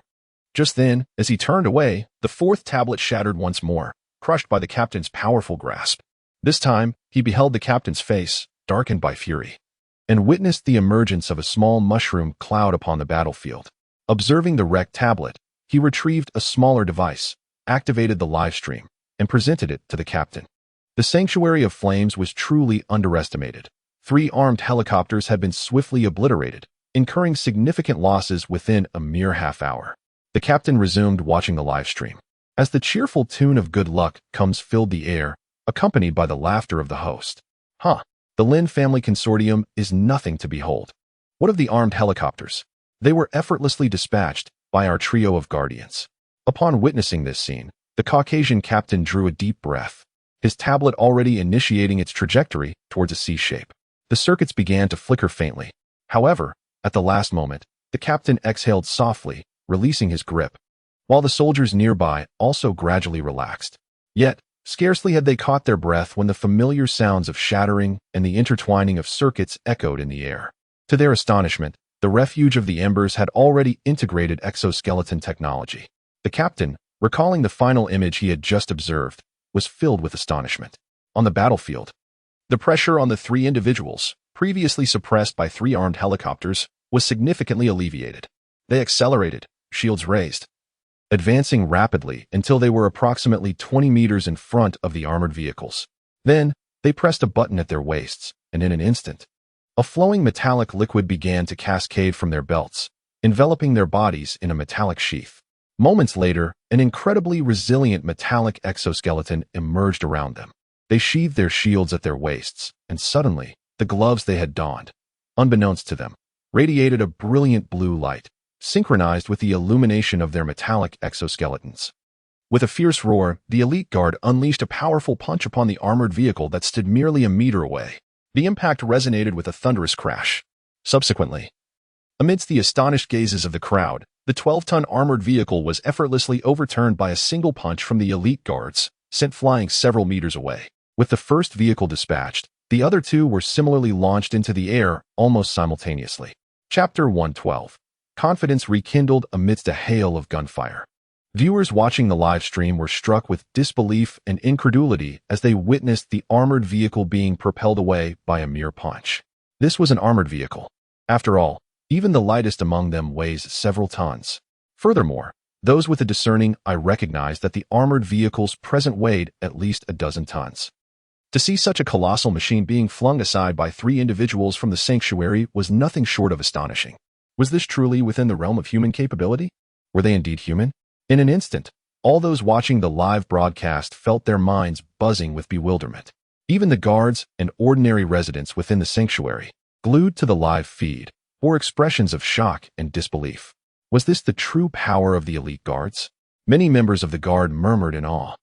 S1: Just then, as he turned away, the fourth tablet shattered once more, crushed by the captain's powerful grasp. This time, he beheld the captain's face, darkened by fury, and witnessed the emergence of a small mushroom cloud upon the battlefield. Observing the wrecked tablet, he retrieved a smaller device, activated the live stream, and presented it to the captain. The Sanctuary of Flames was truly underestimated. 3 armed helicopters had been swiftly obliterated, incurring significant losses within a mere half-hour. The captain resumed watching the live stream, as the cheerful tune of Good Luck Comes filled the air, accompanied by the laughter of the host. The Lin family consortium is nothing to behold. What of the armed helicopters? They were effortlessly dispatched by our trio of guardians. Upon witnessing this scene, the Caucasian captain drew a deep breath, his tablet already initiating its trajectory towards a C shape. The circuits began to flicker faintly. However, at the last moment, the captain exhaled softly, releasing his grip, while the soldiers nearby also gradually relaxed. Yet, scarcely had they caught their breath when the familiar sounds of shattering and the intertwining of circuits echoed in the air. To their astonishment, the refuge of the embers had already integrated exoskeleton technology. The captain, recalling the final image he had just observed, was filled with astonishment. On the battlefield, the pressure on the 3 individuals, previously suppressed by 3 armed helicopters, was significantly alleviated. They accelerated, shields raised, advancing rapidly until they were approximately 20 meters in front of the armored vehicles. Then, they pressed a button at their waists, and in an instant, a flowing metallic liquid began to cascade from their belts, enveloping their bodies in a metallic sheath. Moments later, an incredibly resilient metallic exoskeleton emerged around them. They sheathed their shields at their waists, and suddenly, the gloves they had donned, unbeknownst to them, radiated a brilliant blue light, synchronized with the illumination of their metallic exoskeletons. With a fierce roar, the elite guard unleashed a powerful punch upon the armored vehicle that stood merely a meter away. The impact resonated with a thunderous crash. Subsequently, amidst the astonished gazes of the crowd, the 12-ton armored vehicle was effortlessly overturned by a single punch from the elite guards, sent flying several meters away. With the first vehicle dispatched, the other 2 were similarly launched into the air almost simultaneously. Chapter 112. Confidence rekindled amidst a hail of gunfire. Viewers watching the live stream were struck with disbelief and incredulity as they witnessed the armored vehicle being propelled away by a mere punch. This was an armored vehicle. After all, even the lightest among them weighs several tons. Furthermore, those with a discerning eye recognized that the armored vehicle's present weighed at least a dozen tons. To see such a colossal machine being flung aside by 3 individuals from the sanctuary was nothing short of astonishing. Was this truly within the realm of human capability? Were they indeed human? In an instant, all those watching the live broadcast felt their minds buzzing with bewilderment. Even the guards and ordinary residents within the sanctuary, glued to the live feed, bore expressions of shock and disbelief. Was this the true power of the elite guards? Many members of the guard murmured in awe,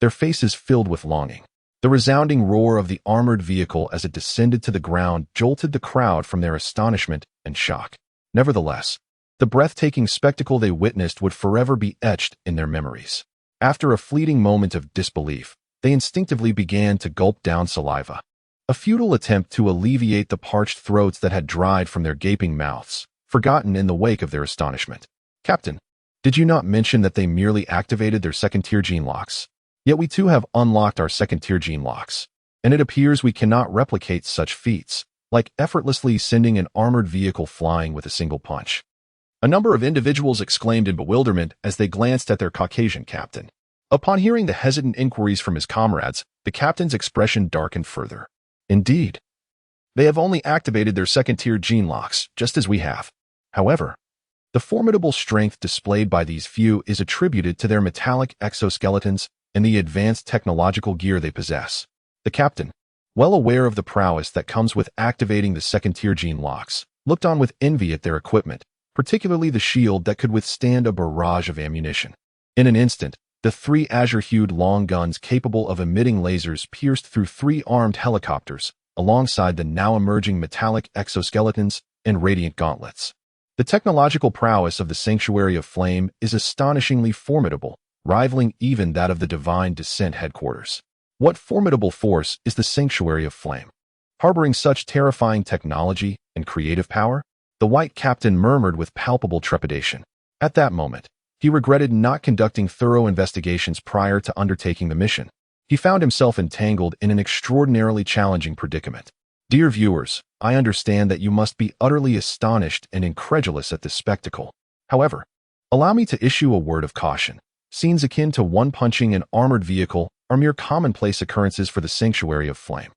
S1: their faces filled with longing. The resounding roar of the armored vehicle as it descended to the ground jolted the crowd from their astonishment and shock. Nevertheless, the breathtaking spectacle they witnessed would forever be etched in their memories. After a fleeting moment of disbelief, they instinctively began to gulp down saliva, a futile attempt to alleviate the parched throats that had dried from their gaping mouths, forgotten in the wake of their astonishment. Captain, did you not mention that they merely activated their second-tier gene locks? Yet we too have unlocked our second-tier gene locks, and it appears we cannot replicate such feats, like effortlessly sending an armored vehicle flying with a single punch. A number of individuals exclaimed in bewilderment as they glanced at their Caucasian captain. Upon hearing the hesitant inquiries from his comrades, the captain's expression darkened further. Indeed, they have only activated their second-tier gene locks, just as we have. However, the formidable strength displayed by these few is attributed to their metallic exoskeletons and the advanced technological gear they possess. The captain, well aware of the prowess that comes with activating the second-tier gene locks, looked on with envy at their equipment, particularly the shield that could withstand a barrage of ammunition. In an instant, the 3 azure-hued long guns capable of emitting lasers pierced through 3 armed helicopters, alongside the now-emerging metallic exoskeletons and radiant gauntlets. The technological prowess of the Sanctuary of Flame is astonishingly formidable, rivaling even that of the Divine Descent headquarters. What formidable force is the Sanctuary of Flame? Harboring such terrifying technology and creative power? The white captain murmured with palpable trepidation. At that moment, He regretted not conducting thorough investigations prior to undertaking the mission. He found himself entangled in an extraordinarily challenging predicament. Dear viewers, I understand that you must be utterly astonished and incredulous at this spectacle. However, allow me to issue a word of caution. Scenes akin to one punching an armored vehicle are mere commonplace occurrences for the Sanctuary of Flame.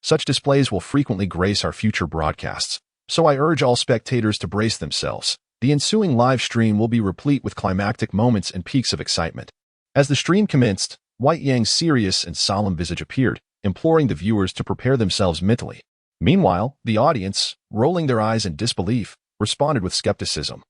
S1: Such displays will frequently grace our future broadcasts, so I urge all spectators to brace themselves. The ensuing live stream will be replete with climactic moments and peaks of excitement. As the stream commenced, White Yang's serious and solemn visage appeared, imploring the viewers to prepare themselves mentally. Meanwhile, the audience, rolling their eyes in disbelief, responded with skepticism,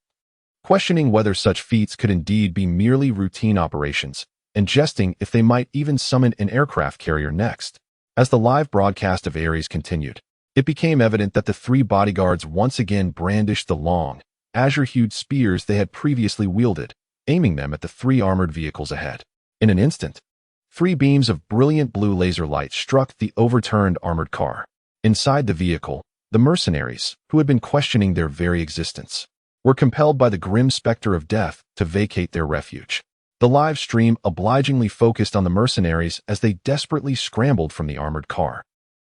S1: questioning whether such feats could indeed be merely routine operations, and jesting if they might even summon an aircraft carrier next. As the live broadcast of Ares continued, it became evident that the three bodyguards once again brandished the long, azure-hued spears they had previously wielded, aiming them at the three armored vehicles ahead. In an instant, three beams of brilliant blue laser light struck the overturned armored car. Inside the vehicle, the mercenaries, who had been questioning their very existence, were compelled by the grim specter of death to vacate their refuge. The live stream obligingly focused on the mercenaries as they desperately scrambled from the armored car,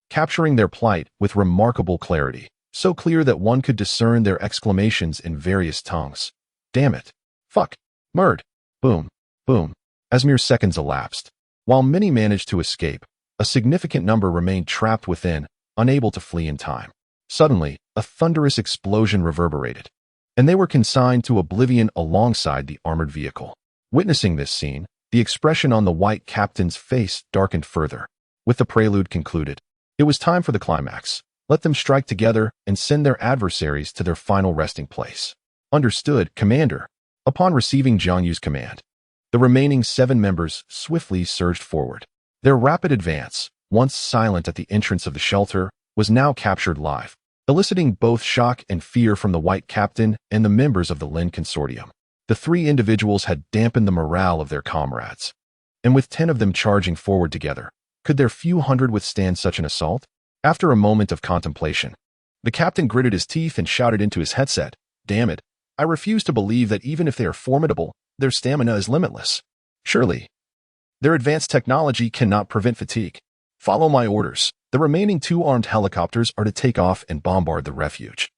S1: capturing their plight with remarkable clarity, so clear that one could discern their exclamations in various tongues. Damn it. Fuck. Murd. Boom. Boom. As mere seconds elapsed, while many managed to escape, a significant number remained trapped within, unable to flee in time. Suddenly, a thunderous explosion reverberated, and they were consigned to oblivion alongside the armored vehicle. Witnessing this scene, the expression on the white captain's face darkened further. With the prelude concluded, it was time for the climax. Let them strike together and send their adversaries to their final resting place. Understood, Commander. Upon receiving Jiang Yu's command, the remaining 7 members swiftly surged forward. Their rapid advance, once silent at the entrance of the shelter, was now captured live, eliciting both shock and fear from the white captain and the members of the Lin Consortium. The 3 individuals had dampened the morale of their comrades, and with 10 of them charging forward together, could their few hundred withstand such an assault? After a moment of contemplation, the captain gritted his teeth and shouted into his headset, "Damn it, I refuse to believe that even if they are formidable, their stamina is limitless. Surely, their advanced technology cannot prevent fatigue. Follow my orders. The remaining 2 armed helicopters are to take off and bombard the refuge,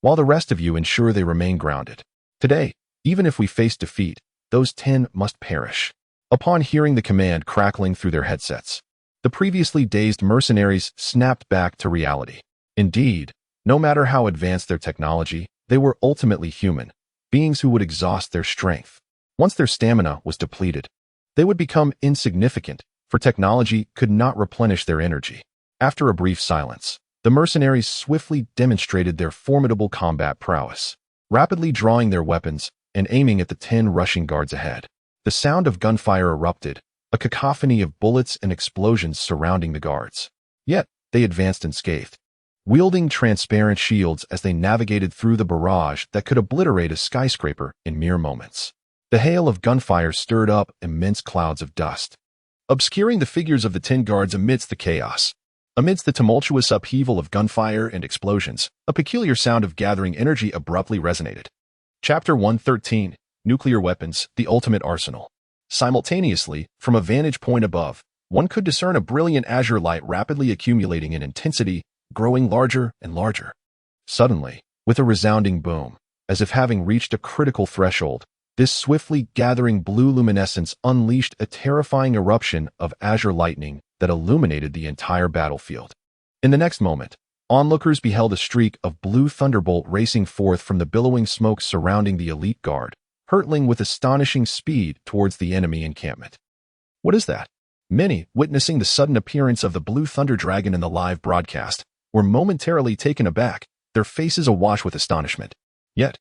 S1: while the rest of you ensure they remain grounded. Today, even if we face defeat, those 10 must perish." Upon hearing the command crackling through their headsets, the previously dazed mercenaries snapped back to reality. Indeed, no matter how advanced their technology, they were ultimately human, beings who would exhaust their strength. Once their stamina was depleted, they would become insignificant, for technology could not replenish their energy. After a brief silence, the mercenaries swiftly demonstrated their formidable combat prowess, rapidly drawing their weapons and aiming at the 10 rushing guards ahead. The sound of gunfire erupted, a cacophony of bullets and explosions surrounding the guards. Yet, they advanced unscathed, wielding transparent shields as they navigated through the barrage that could obliterate a skyscraper in mere moments. The hail of gunfire stirred up immense clouds of dust, obscuring the figures of the 10 guards amidst the chaos. Amidst the tumultuous upheaval of gunfire and explosions, a peculiar sound of gathering energy abruptly resonated. Chapter 113, Nuclear Weapons, the Ultimate Arsenal. Simultaneously, from a vantage point above, one could discern a brilliant azure light rapidly accumulating in intensity, growing larger and larger. Suddenly, with a resounding boom, as if having reached a critical threshold, this swiftly gathering blue luminescence unleashed a terrifying eruption of azure lightning that illuminated the entire battlefield. In the next moment, onlookers beheld a streak of blue thunderbolt racing forth from the billowing smoke surrounding the elite guard, hurtling with astonishing speed towards the enemy encampment. What is that? Many, witnessing the sudden appearance of the blue thunder dragon in the live broadcast, were momentarily taken aback, their faces awash with astonishment. Yet,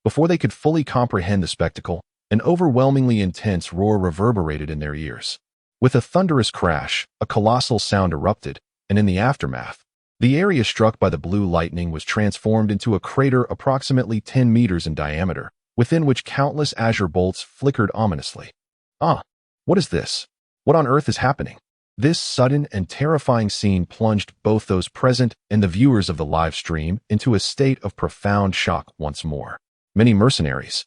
S1: before they could fully comprehend the spectacle, an overwhelmingly intense roar reverberated in their ears. With a thunderous crash, a colossal sound erupted, and in the aftermath, the area struck by the blue lightning was transformed into a crater approximately 10 meters in diameter, within which countless azure bolts flickered ominously. Ah, what is this? What on earth is happening? This sudden and terrifying scene plunged both those present and the viewers of the live stream into a state of profound shock once more. Many mercenaries,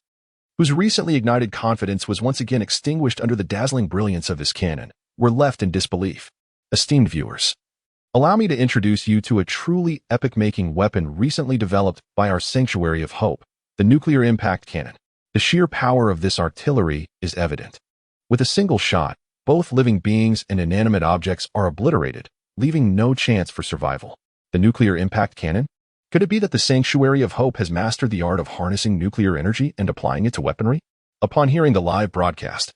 S1: whose recently ignited confidence was once again extinguished under the dazzling brilliance of his cannon, were left in disbelief. Esteemed viewers, allow me to introduce you to a truly epic-making weapon recently developed by our Sanctuary of Hope, the nuclear impact cannon. The sheer power of this artillery is evident. With a single shot, both living beings and inanimate objects are obliterated, leaving no chance for survival. The nuclear impact cannon? Could it be that the Sanctuary of Hope has mastered the art of harnessing nuclear energy and applying it to weaponry? Upon hearing the live broadcast,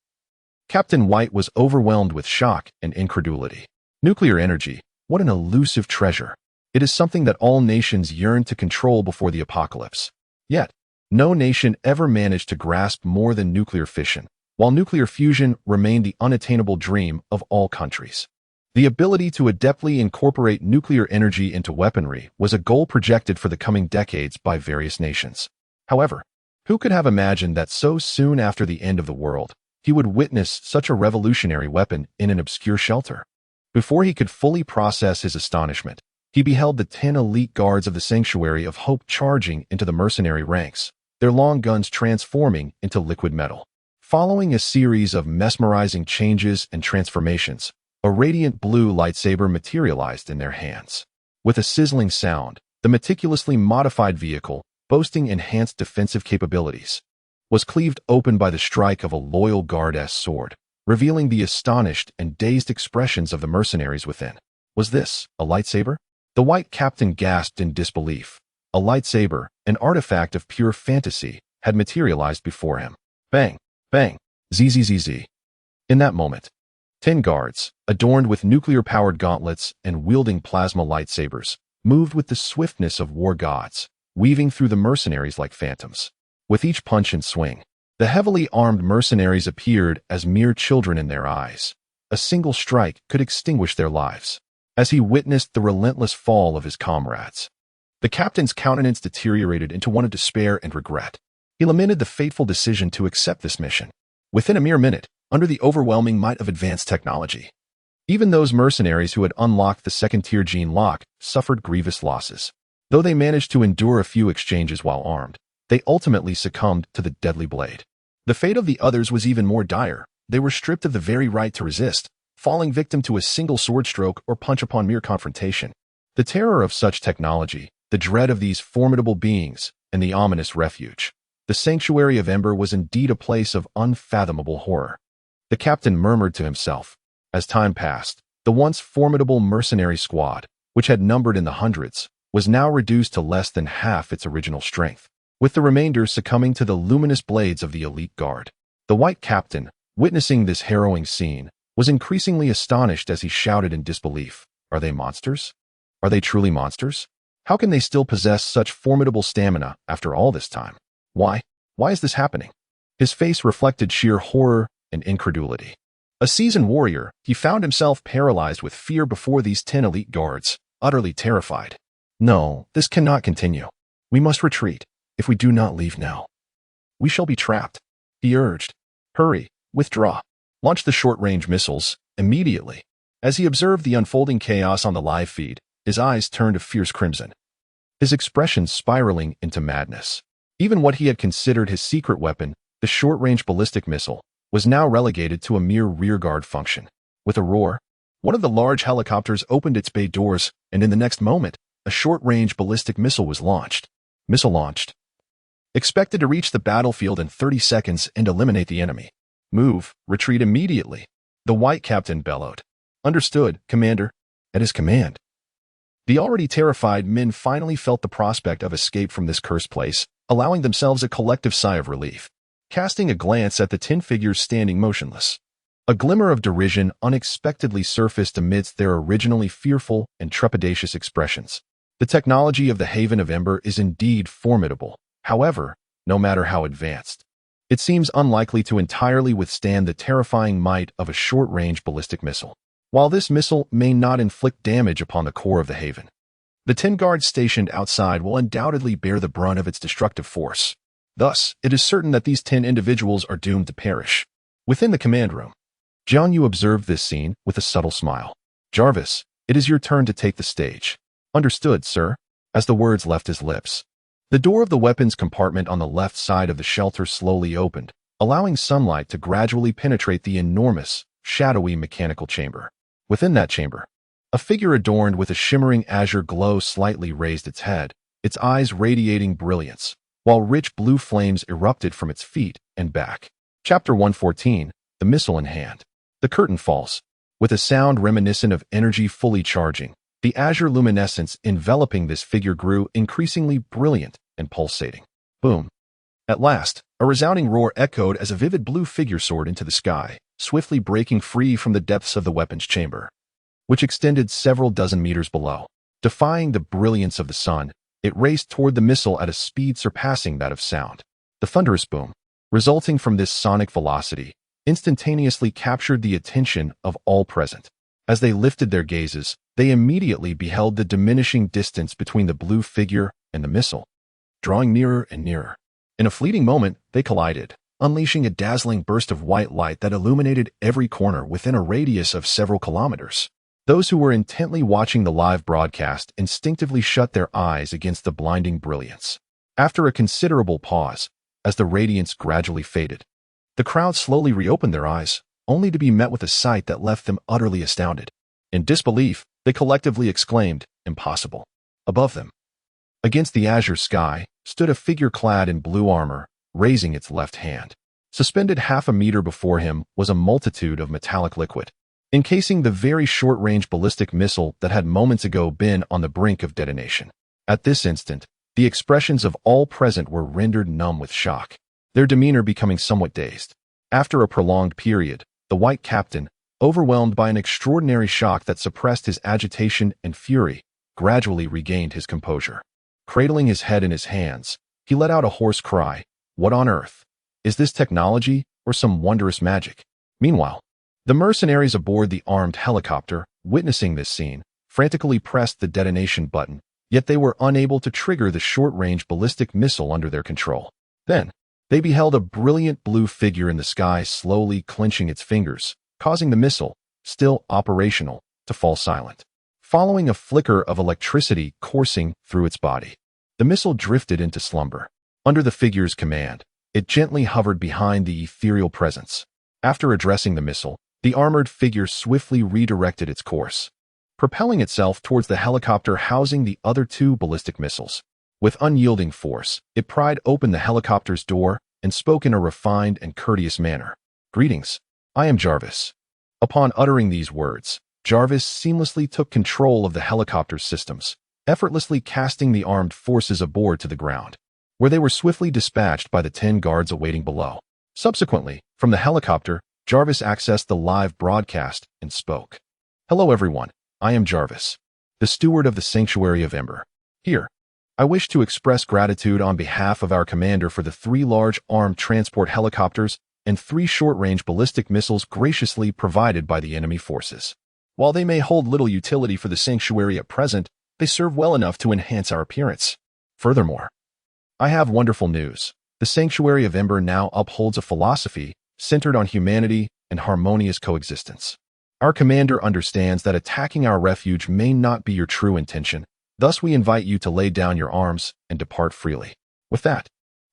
S1: Captain White was overwhelmed with shock and incredulity. Nuclear energy, what an elusive treasure. It is something that all nations yearn to control before the apocalypse. Yet, no nation ever managed to grasp more than nuclear fission, while nuclear fusion remained the unattainable dream of all countries. The ability to adeptly incorporate nuclear energy into weaponry was a goal projected for the coming decades by various nations. However, who could have imagined that so soon after the end of the world, he would witness such a revolutionary weapon in an obscure shelter? Before he could fully process his astonishment, he beheld the 10 elite guards of the Sanctuary of Hope charging into the mercenary ranks, their long guns transforming into liquid metal. Following a series of mesmerizing changes and transformations, a radiant blue lightsaber materialized in their hands. With a sizzling sound, the meticulously modified vehicle, boasting enhanced defensive capabilities, was cleaved open by the strike of a loyal guard's sword, revealing the astonished and dazed expressions of the mercenaries within. Was this a lightsaber? The white captain gasped in disbelief. A lightsaber, an artifact of pure fantasy, had materialized before him. Bang! Bang! Zzz. In that moment, 10 guards, adorned with nuclear-powered gauntlets and wielding plasma lightsabers, moved with the swiftness of war gods, weaving through the mercenaries like phantoms. With each punch and swing, the heavily armed mercenaries appeared as mere children in their eyes. A single strike could extinguish their lives. As he witnessed the relentless fall of his comrades, the captain's countenance deteriorated into one of despair and regret. He lamented the fateful decision to accept this mission. Within a mere minute, under the overwhelming might of advanced technology, even those mercenaries who had unlocked the second-tier gene lock suffered grievous losses. Though they managed to endure a few exchanges while armed, they ultimately succumbed to the deadly blade. The fate of the others was even more dire. They were stripped of the very right to resist, falling victim to a single sword stroke or punch upon mere confrontation. The terror of such technology, the dread of these formidable beings, and the ominous refuge. The Sanctuary of Ember was indeed a place of unfathomable horror. The captain murmured to himself. As time passed, the once formidable mercenary squad, which had numbered in the hundreds, was now reduced to less than half its original strength, with the remainder succumbing to the luminous blades of the elite guard. The white captain, witnessing this harrowing scene, was increasingly astonished as he shouted in disbelief. Are they monsters? Are they truly monsters? How can they still possess such formidable stamina after all this time? Why? Why is this happening? His face reflected sheer horror and incredulity. A seasoned warrior, he found himself paralyzed with fear before these 10 elite guards, utterly terrified. No, this cannot continue. We must retreat. If we do not leave now, we shall be trapped. He urged. Hurry, withdraw. Launch the short-range missiles immediately. As he observed the unfolding chaos on the live feed, his eyes turned a fierce crimson, his expression spiraling into madness. Even what he had considered his secret weapon, the short-range ballistic missile, was now relegated to a mere rearguard function. With a roar, one of the large helicopters opened its bay doors, and in the next moment, a short-range ballistic missile was launched. Missile launched. Expected to reach the battlefield in 30 seconds and eliminate the enemy. Move, retreat immediately, the white captain bellowed. Understood, Commander. At his command, the already terrified men finally felt the prospect of escape from this cursed place, allowing themselves a collective sigh of relief. Casting a glance at the 10 figures standing motionless, a glimmer of derision unexpectedly surfaced amidst their originally fearful and trepidatious expressions. The technology of the Haven of Ember is indeed formidable. However, no matter how advanced, it seems unlikely to entirely withstand the terrifying might of a short-range ballistic missile. While this missile may not inflict damage upon the core of the Haven, the 10 guards stationed outside will undoubtedly bear the brunt of its destructive force. Thus, it is certain that these 10 individuals are doomed to perish. Within the command room, Jiang Yu observed this scene with a subtle smile. Jarvis, it is your turn to take the stage. Understood, sir. As the words left his lips, The door of the weapons compartment on the left side of the shelter slowly opened, allowing sunlight to gradually penetrate the enormous, shadowy mechanical chamber. Within that chamber, a figure adorned with a shimmering azure glow slightly raised its head, its eyes radiating brilliance, while rich blue flames erupted from its feet and back. Chapter 114, The Missile in Hand. The curtain falls. With a sound reminiscent of energy fully charging, the azure luminescence enveloping this figure grew increasingly brilliant and pulsating. Boom. At last, a resounding roar echoed as a vivid blue figure soared into the sky, swiftly breaking free from the depths of the weapons chamber, which extended several dozen meters below. Defying the brilliance of the sun, it raced toward the missile at a speed surpassing that of sound. The thunderous boom, resulting from this sonic velocity, instantaneously captured the attention of all present. As they lifted their gazes, they immediately beheld the diminishing distance between the blue figure and the missile, drawing nearer and nearer. In a fleeting moment, they collided, unleashing a dazzling burst of white light that illuminated every corner within a radius of several kilometers. Those who were intently watching the live broadcast instinctively shut their eyes against the blinding brilliance. After a considerable pause, as the radiance gradually faded, the crowd slowly reopened their eyes, only to be met with a sight that left them utterly astounded. In disbelief, they collectively exclaimed, "Impossible." Above them, against the azure sky, stood a figure clad in blue armor, raising its left hand. Suspended half a meter before him was a multitude of metallic liquid, encasing the very short-range ballistic missile that had moments ago been on the brink of detonation. At this instant, the expressions of all present were rendered numb with shock, their demeanor becoming somewhat dazed. After a prolonged period, the white captain, overwhelmed by an extraordinary shock that suppressed his agitation and fury, gradually regained his composure. Cradling his head in his hands, he let out a hoarse cry, "What on earth? Is this technology or some wondrous magic?" Meanwhile, the mercenaries aboard the armed helicopter, witnessing this scene, frantically pressed the detonation button, yet they were unable to trigger the short-range ballistic missile under their control. Then, they beheld a brilliant blue figure in the sky slowly clenching its fingers, causing the missile, still operational, to fall silent. Following a flicker of electricity coursing through its body, the missile drifted into slumber. Under the figure's command, it gently hovered behind the ethereal presence. After addressing the missile, the armored figure swiftly redirected its course, propelling itself towards the helicopter housing the other two ballistic missiles. With unyielding force, it pried open the helicopter's door and spoke in a refined and courteous manner. "Greetings. I am Jarvis." Upon uttering these words, Jarvis seamlessly took control of the helicopter's systems, effortlessly casting the armed forces aboard to the ground, where they were swiftly dispatched by the 10 guards awaiting below. Subsequently, from the helicopter, Jarvis accessed the live broadcast and spoke. "Hello everyone, I am Jarvis, the steward of the Sanctuary of Ember. Here, I wish to express gratitude on behalf of our commander for the 3 large armed transport helicopters and 3 short-range ballistic missiles graciously provided by the enemy forces. While they may hold little utility for the Sanctuary at present, they serve well enough to enhance our appearance. Furthermore, I have wonderful news. The Sanctuary of Ember now upholds a philosophy centered on humanity and harmonious coexistence. Our commander understands that attacking our refuge may not be your true intention, thus we invite you to lay down your arms and depart freely." With that,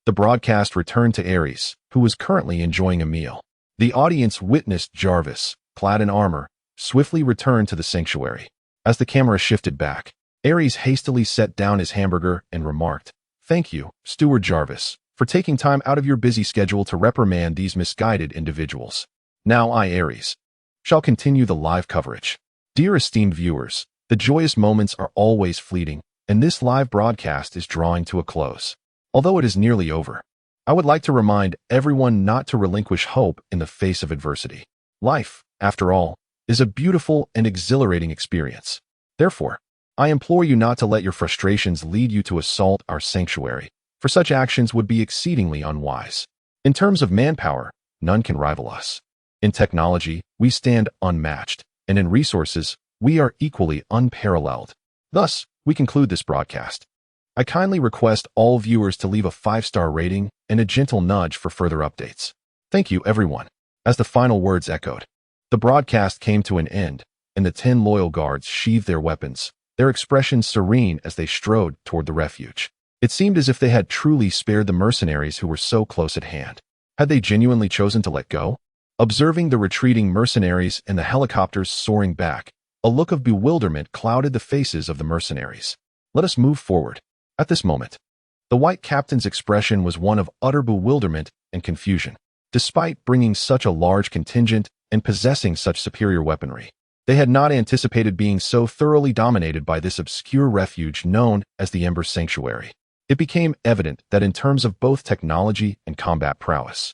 S1: the broadcast returned to Ares, who was currently enjoying a meal. The audience witnessed Jarvis, clad in armor, swiftly return to the sanctuary. As the camera shifted back, Ares hastily set down his hamburger and remarked, "Thank you, Steward Jarvis, for taking time out of your busy schedule to reprimand these misguided individuals. Now I, Ares, shall continue the live coverage. Dear esteemed viewers, the joyous moments are always fleeting, and this live broadcast is drawing to a close. Although it is nearly over, I would like to remind everyone not to relinquish hope in the face of adversity. Life, after all, is a beautiful and exhilarating experience. Therefore, I implore you not to let your frustrations lead you to assault our sanctuary, for such actions would be exceedingly unwise. In terms of manpower, none can rival us. In technology, we stand unmatched, and in resources, we are equally unparalleled. Thus, we conclude this broadcast. I kindly request all viewers to leave a 5-star rating and a gentle nudge for further updates. Thank you, everyone." As the final words echoed, the broadcast came to an end, and the 10 loyal guards sheathed their weapons, their expressions serene as they strode toward the refuge. It seemed as if they had truly spared the mercenaries who were so close at hand. Had they genuinely chosen to let go? Observing the retreating mercenaries and the helicopters soaring back, a look of bewilderment clouded the faces of the mercenaries. Let us move forward. At this moment, the white captain's expression was one of utter bewilderment and confusion. Despite bringing such a large contingent and possessing such superior weaponry, they had not anticipated being so thoroughly dominated by this obscure refuge known as the Ember Sanctuary. It became evident that in terms of both technology and combat prowess,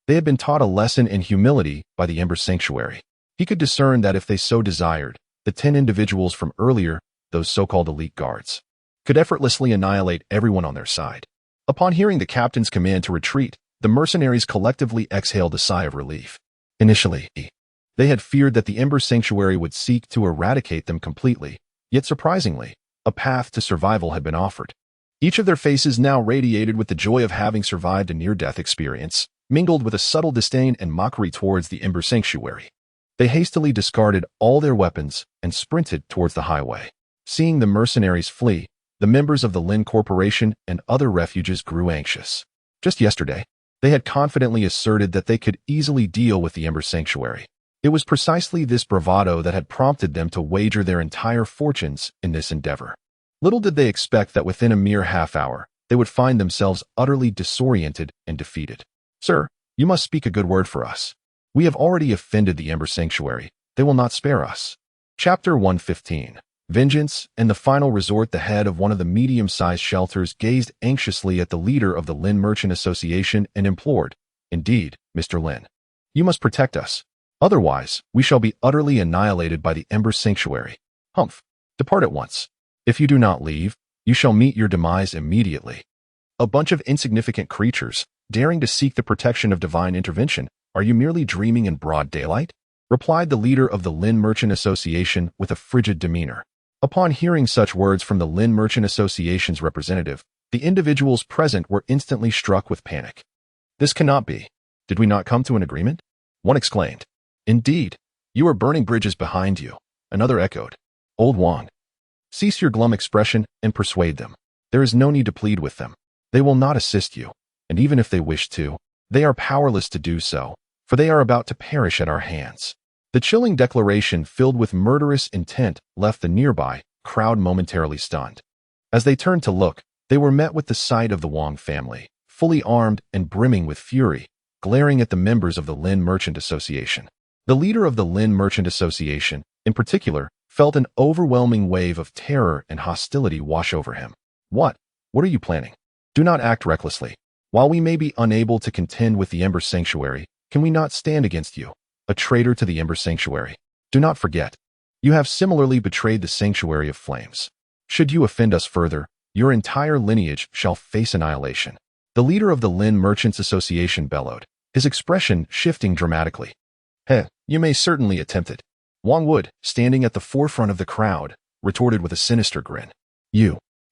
S1: they had been taught a lesson in humility by the Ember Sanctuary. He could discern that if they so desired, the 10 individuals from earlier, those so-called elite guards, could effortlessly annihilate everyone on their side. Upon hearing the captain's command to retreat, the mercenaries collectively exhaled a sigh of relief. Initially, they had feared that the Ember Sanctuary would seek to eradicate them completely, yet surprisingly, a path to survival had been offered. Each of their faces now radiated with the joy of having survived a near-death experience, mingled with a subtle disdain and mockery towards the Ember Sanctuary. They hastily discarded all their weapons and sprinted towards the highway. Seeing the mercenaries flee, the members of the Lin Corporation and other refuges grew anxious. Just yesterday, they had confidently asserted that they could easily deal with the Ember Sanctuary. It was precisely this bravado that had prompted them to wager their entire fortunes in this endeavor. Little did they expect that within a mere half hour, they would find themselves utterly disoriented and defeated. Sir, you must speak a good word for us. We have already offended the Ember Sanctuary. They will not spare us. Chapter 115. Vengeance. In the final resort, the head of one of the medium-sized shelters gazed anxiously at the leader of the Lin Merchant Association and implored, "Indeed, Mr. Lin, you must protect us. Otherwise, we shall be utterly annihilated by the Ember Sanctuary. Humph. Depart at once. If you do not leave, you shall meet your demise immediately." A bunch of insignificant creatures, daring to seek the protection of divine intervention. Are you merely dreaming in broad daylight? Replied the leader of the Lin Merchant Association with a frigid demeanor. Upon hearing such words from the Lin Merchant Association's representative, the individuals present were instantly struck with panic. This cannot be. Did we not come to an agreement? One exclaimed. Indeed, you are burning bridges behind you. Another echoed. Old Wang, cease your glum expression and persuade them. There is no need to plead with them. They will not assist you, and even if they wish to, they are powerless to do so, for they are about to perish at our hands. The chilling declaration, filled with murderous intent, left the nearby crowd momentarily stunned. As they turned to look, they were met with the sight of the Wang family, fully armed and brimming with fury, glaring at the members of the Lin Merchant Association. The leader of the Lin Merchant Association, in particular, felt an overwhelming wave of terror and hostility wash over him. What are you planning? Do not act recklessly. While we may be unable to contend with the Ember Sanctuary, can we not stand against you, a traitor to the Ember Sanctuary? Do not forget, you have similarly betrayed the Sanctuary of Flames. Should you offend us further, your entire lineage shall face annihilation. The leader of the Lin Merchants Association bellowed, his expression shifting dramatically. You may certainly attempt it. Wang Wood, standing at the forefront of the crowd, retorted with a sinister grin.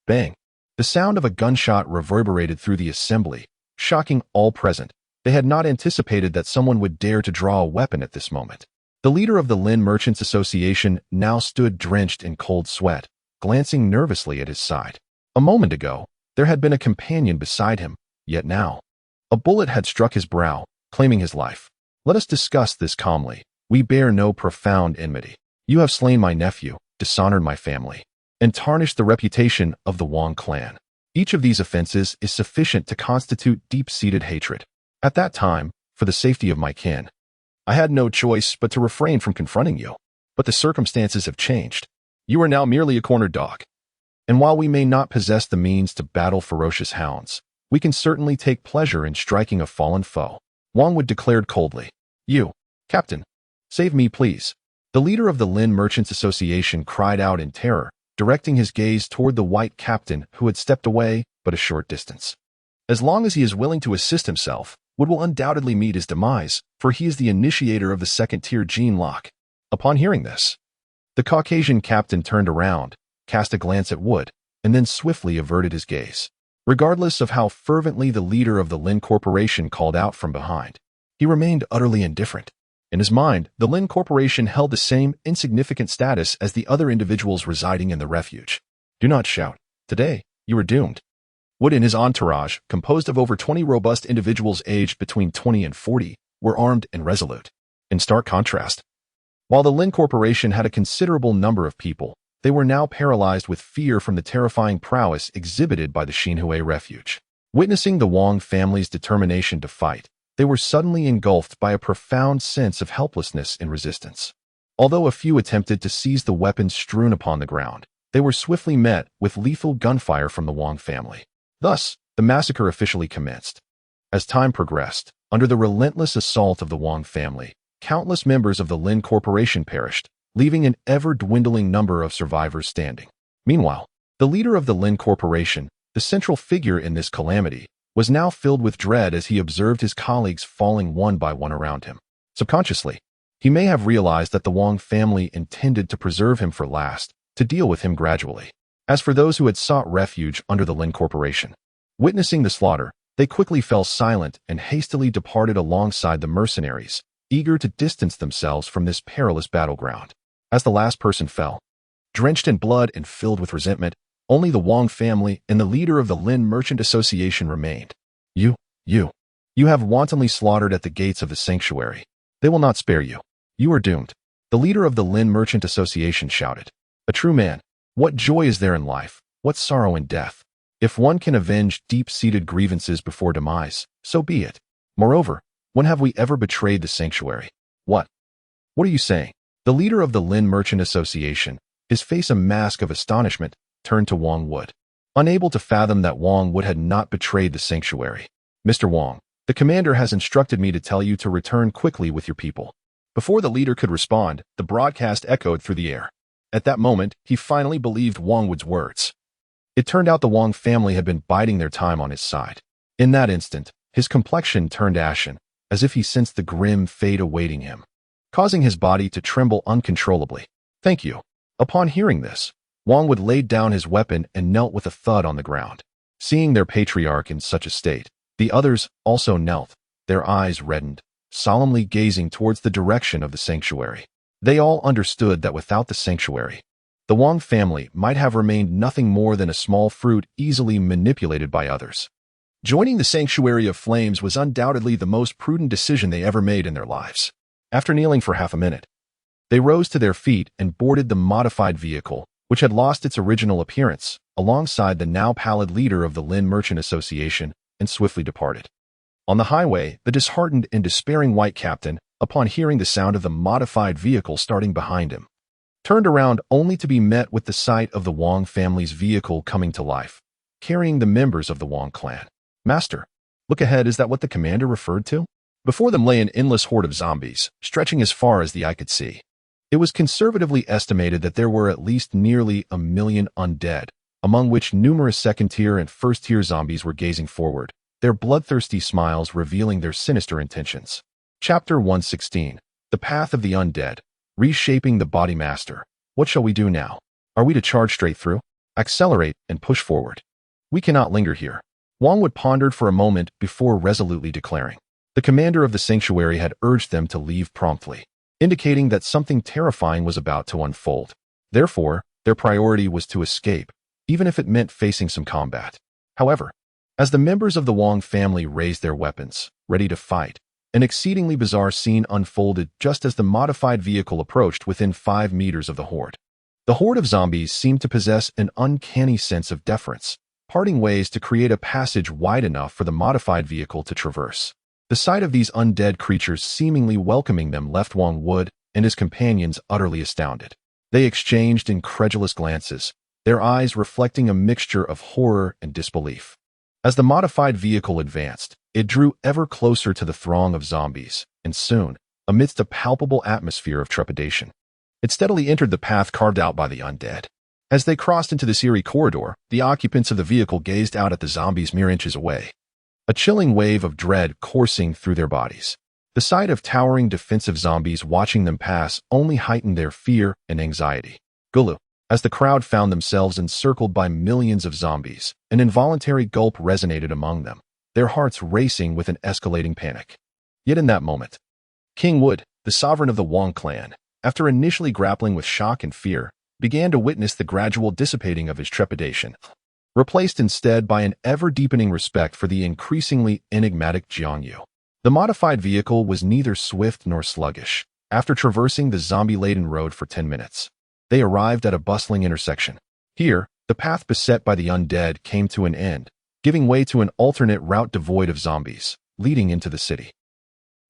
S1: Bang. The sound of a gunshot reverberated through the assembly, shocking all present. They had not anticipated that someone would dare to draw a weapon at this moment. The leader of the Lin Merchants Association now stood drenched in cold sweat, glancing nervously at his side. A moment ago, there had been a companion beside him, yet now, a bullet had struck his brow, claiming his life. Let us discuss this calmly. We bear no profound enmity. You have slain my nephew, dishonored my family, and tarnished the reputation of the Wang clan. Each of these offenses is sufficient to constitute deep-seated hatred. At that time, for the safety of my kin, I had no choice but to refrain from confronting you. But the circumstances have changed. You are now merely a cornered dog. And while we may not possess the means to battle ferocious hounds, we can certainly take pleasure in striking a fallen foe. Wang Wood declared coldly. You, Captain, save me, please. The leader of the Lin Merchants Association cried out in terror, directing his gaze toward the white captain who had stepped away but a short distance. As long as he is willing to assist himself, Wood will undoubtedly meet his demise, for he is the initiator of the second-tier gene lock. Upon hearing this, the Caucasian captain turned around, cast a glance at Wood, and then swiftly averted his gaze. Regardless of how fervently the leader of the Lin Corporation called out from behind, he remained utterly indifferent. In his mind, the Lin Corporation held the same insignificant status as the other individuals residing in the refuge. Do not shout. Today, you are doomed. Wood and his entourage, composed of over 20 robust individuals aged between 20 and 40, were armed and resolute. In stark contrast, while the Lin Corporation had a considerable number of people, they were now paralyzed with fear from the terrifying prowess exhibited by the Xinhui refuge. Witnessing the Wang family's determination to fight, they were suddenly engulfed by a profound sense of helplessness and resistance. Although a few attempted to seize the weapons strewn upon the ground, they were swiftly met with lethal gunfire from the Wang family. Thus, the massacre officially commenced. As time progressed, under the relentless assault of the Wang family, countless members of the Lin Corporation perished, leaving an ever-dwindling number of survivors standing. Meanwhile, the leader of the Lin Corporation, the central figure in this calamity, was now filled with dread as he observed his colleagues falling one by one around him. Subconsciously, he may have realized that the Wang family intended to preserve him for last, to deal with him gradually. As for those who had sought refuge under the Lin Corporation, witnessing the slaughter, they quickly fell silent and hastily departed alongside the mercenaries, eager to distance themselves from this perilous battleground. As the last person fell, drenched in blood and filled with resentment, only the Wang family and the leader of the Lin Merchant Association remained. You have wantonly slaughtered at the gates of the sanctuary. They will not spare you. You are doomed. The leader of the Lin Merchant Association shouted. A true man, what joy is there in life, what sorrow in death? If one can avenge deep-seated grievances before demise, so be it. Moreover, when have we ever betrayed the sanctuary? What are you saying? The leader of the Lin Merchant Association, his face a mask of astonishment, turned to Wang Wood. Unable to fathom that Wang Wood had not betrayed the sanctuary. Mr. Wang, the commander has instructed me to tell you to return quickly with your people. Before the leader could respond, the broadcast echoed through the air. At that moment, he finally believed Wang Wood's words. It turned out the Wang family had been biding their time on his side. In that instant, his complexion turned ashen, as if he sensed the grim fate awaiting him, causing his body to tremble uncontrollably. Thank you. Upon hearing this, Wang Wood laid down his weapon and knelt with a thud on the ground. Seeing their patriarch in such a state, the others also knelt, their eyes reddened, solemnly gazing towards the direction of the sanctuary. They all understood that without the sanctuary, the Wang family might have remained nothing more than a small fruit easily manipulated by others. Joining the Sanctuary of Flames was undoubtedly the most prudent decision they ever made in their lives. After kneeling for half a minute, they rose to their feet and boarded the modified vehicle, which had lost its original appearance, alongside the now pallid leader of the Lin Merchant Association, and swiftly departed. On the highway, the disheartened and despairing white captain, upon hearing the sound of the modified vehicle starting behind him, turned around only to be met with the sight of the Wang family's vehicle coming to life, carrying the members of the Wang clan. Master, look ahead, is that what the commander referred to? Before them lay an endless horde of zombies, stretching as far as the eye could see. It was conservatively estimated that there were at least nearly 1 million undead, among which numerous second-tier and first-tier zombies were gazing forward, their bloodthirsty smiles revealing their sinister intentions. Chapter 116. The Path of the Undead. Reshaping the Body Master. What shall we do now? Are we to charge straight through? Accelerate and push forward. We cannot linger here. Wang Wood pondered for a moment before resolutely declaring. The commander of the sanctuary had urged them to leave promptly, indicating that something terrifying was about to unfold. Therefore, their priority was to escape, even if it meant facing some combat. However, as the members of the Wang family raised their weapons, ready to fight, an exceedingly bizarre scene unfolded just as the modified vehicle approached within 5 meters of the horde. The horde of zombies seemed to possess an uncanny sense of deference, parting ways to create a passage wide enough for the modified vehicle to traverse. The sight of these undead creatures seemingly welcoming them left Wang Wood and his companions utterly astounded. They exchanged incredulous glances, their eyes reflecting a mixture of horror and disbelief. As the modified vehicle advanced, it drew ever closer to the throng of zombies, and soon, amidst a palpable atmosphere of trepidation, it steadily entered the path carved out by the undead. As they crossed into this eerie corridor, the occupants of the vehicle gazed out at the zombies mere inches away, a chilling wave of dread coursing through their bodies. The sight of towering defensive zombies watching them pass only heightened their fear and anxiety. Gulu. As the crowd found themselves encircled by millions of zombies, an involuntary gulp resonated among them, their hearts racing with an escalating panic. Yet in that moment, King Wood, the sovereign of the Wang clan, after initially grappling with shock and fear, began to witness the gradual dissipating of his trepidation. replaced instead by an ever-deepening respect for the increasingly enigmatic Jiang Yu. The modified vehicle was neither swift nor sluggish. After traversing the zombie-laden road for 10 minutes, they arrived at a bustling intersection. Here, the path beset by the undead came to an end, giving way to an alternate route devoid of zombies, leading into the city.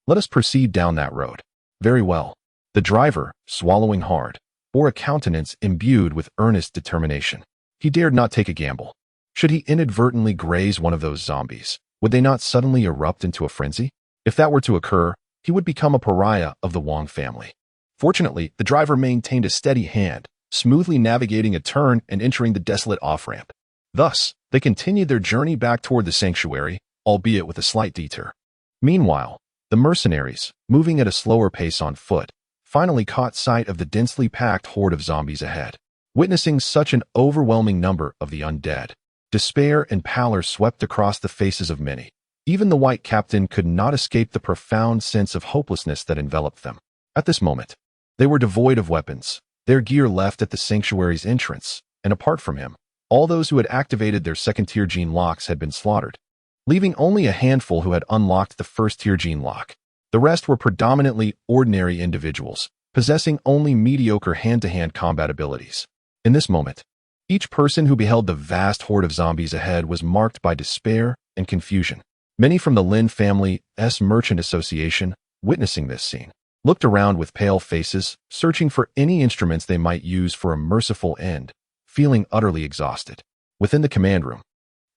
S1: Let us proceed down that road. Very well. The driver, swallowing hard, bore a countenance imbued with earnest determination. He dared not take a gamble. Should he inadvertently graze one of those zombies, would they not suddenly erupt into a frenzy? If that were to occur, he would become a pariah of the Wong family. Fortunately, the driver maintained a steady hand, smoothly navigating a turn and entering the desolate off-ramp. Thus, they continued their journey back toward the sanctuary, albeit with a slight detour. Meanwhile, the mercenaries, moving at a slower pace on foot, finally caught sight of the densely packed horde of zombies ahead. Witnessing such an overwhelming number of the undead, despair and pallor swept across the faces of many. Even the white captain could not escape the profound sense of hopelessness that enveloped them. At this moment, they were devoid of weapons, their gear left at the sanctuary's entrance, and apart from him, all those who had activated their second-tier gene locks had been slaughtered, leaving only a handful who had unlocked the first-tier gene lock. The rest were predominantly ordinary individuals, possessing only mediocre hand-to-hand combat abilities. In this moment, each person who beheld the vast horde of zombies ahead was marked by despair and confusion. Many from the Lin family's merchant association, witnessing this scene, looked around with pale faces, searching for any instruments they might use for a merciful end, feeling utterly exhausted. Within the command room,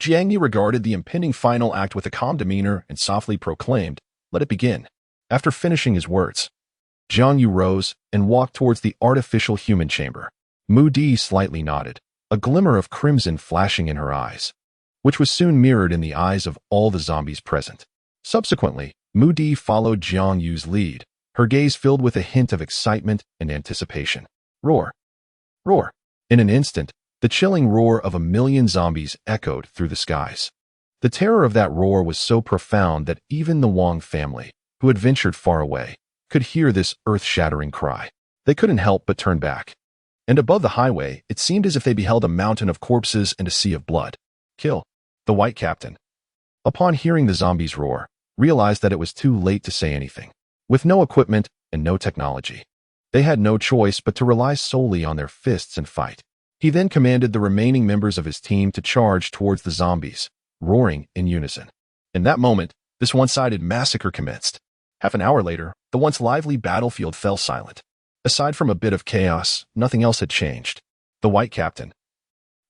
S1: Jiang Yu regarded the impending final act with a calm demeanor and softly proclaimed, "Let it begin." After finishing his words, Jiang Yu rose and walked towards the artificial human chamber. Mu Di slightly nodded, a glimmer of crimson flashing in her eyes, which was soon mirrored in the eyes of all the zombies present. Subsequently, Mu Di followed Jiang Yu's lead, her gaze filled with a hint of excitement and anticipation. Roar! Roar! In an instant, the chilling roar of 1,000,000 zombies echoed through the skies. The terror of that roar was so profound that even the Wong family, who had ventured far away, could hear this earth-shattering cry. They couldn't help but turn back. And above the highway, it seemed as if they beheld a mountain of corpses and a sea of blood. Kill. The white captain, upon hearing the zombies roar, realized that it was too late to say anything. With no equipment and no technology, they had no choice but to rely solely on their fists and fight. He then commanded the remaining members of his team to charge towards the zombies, roaring in unison. In that moment, this one-sided massacre commenced. Half an hour later, the once lively battlefield fell silent. Aside from a bit of chaos, nothing else had changed. The white captain,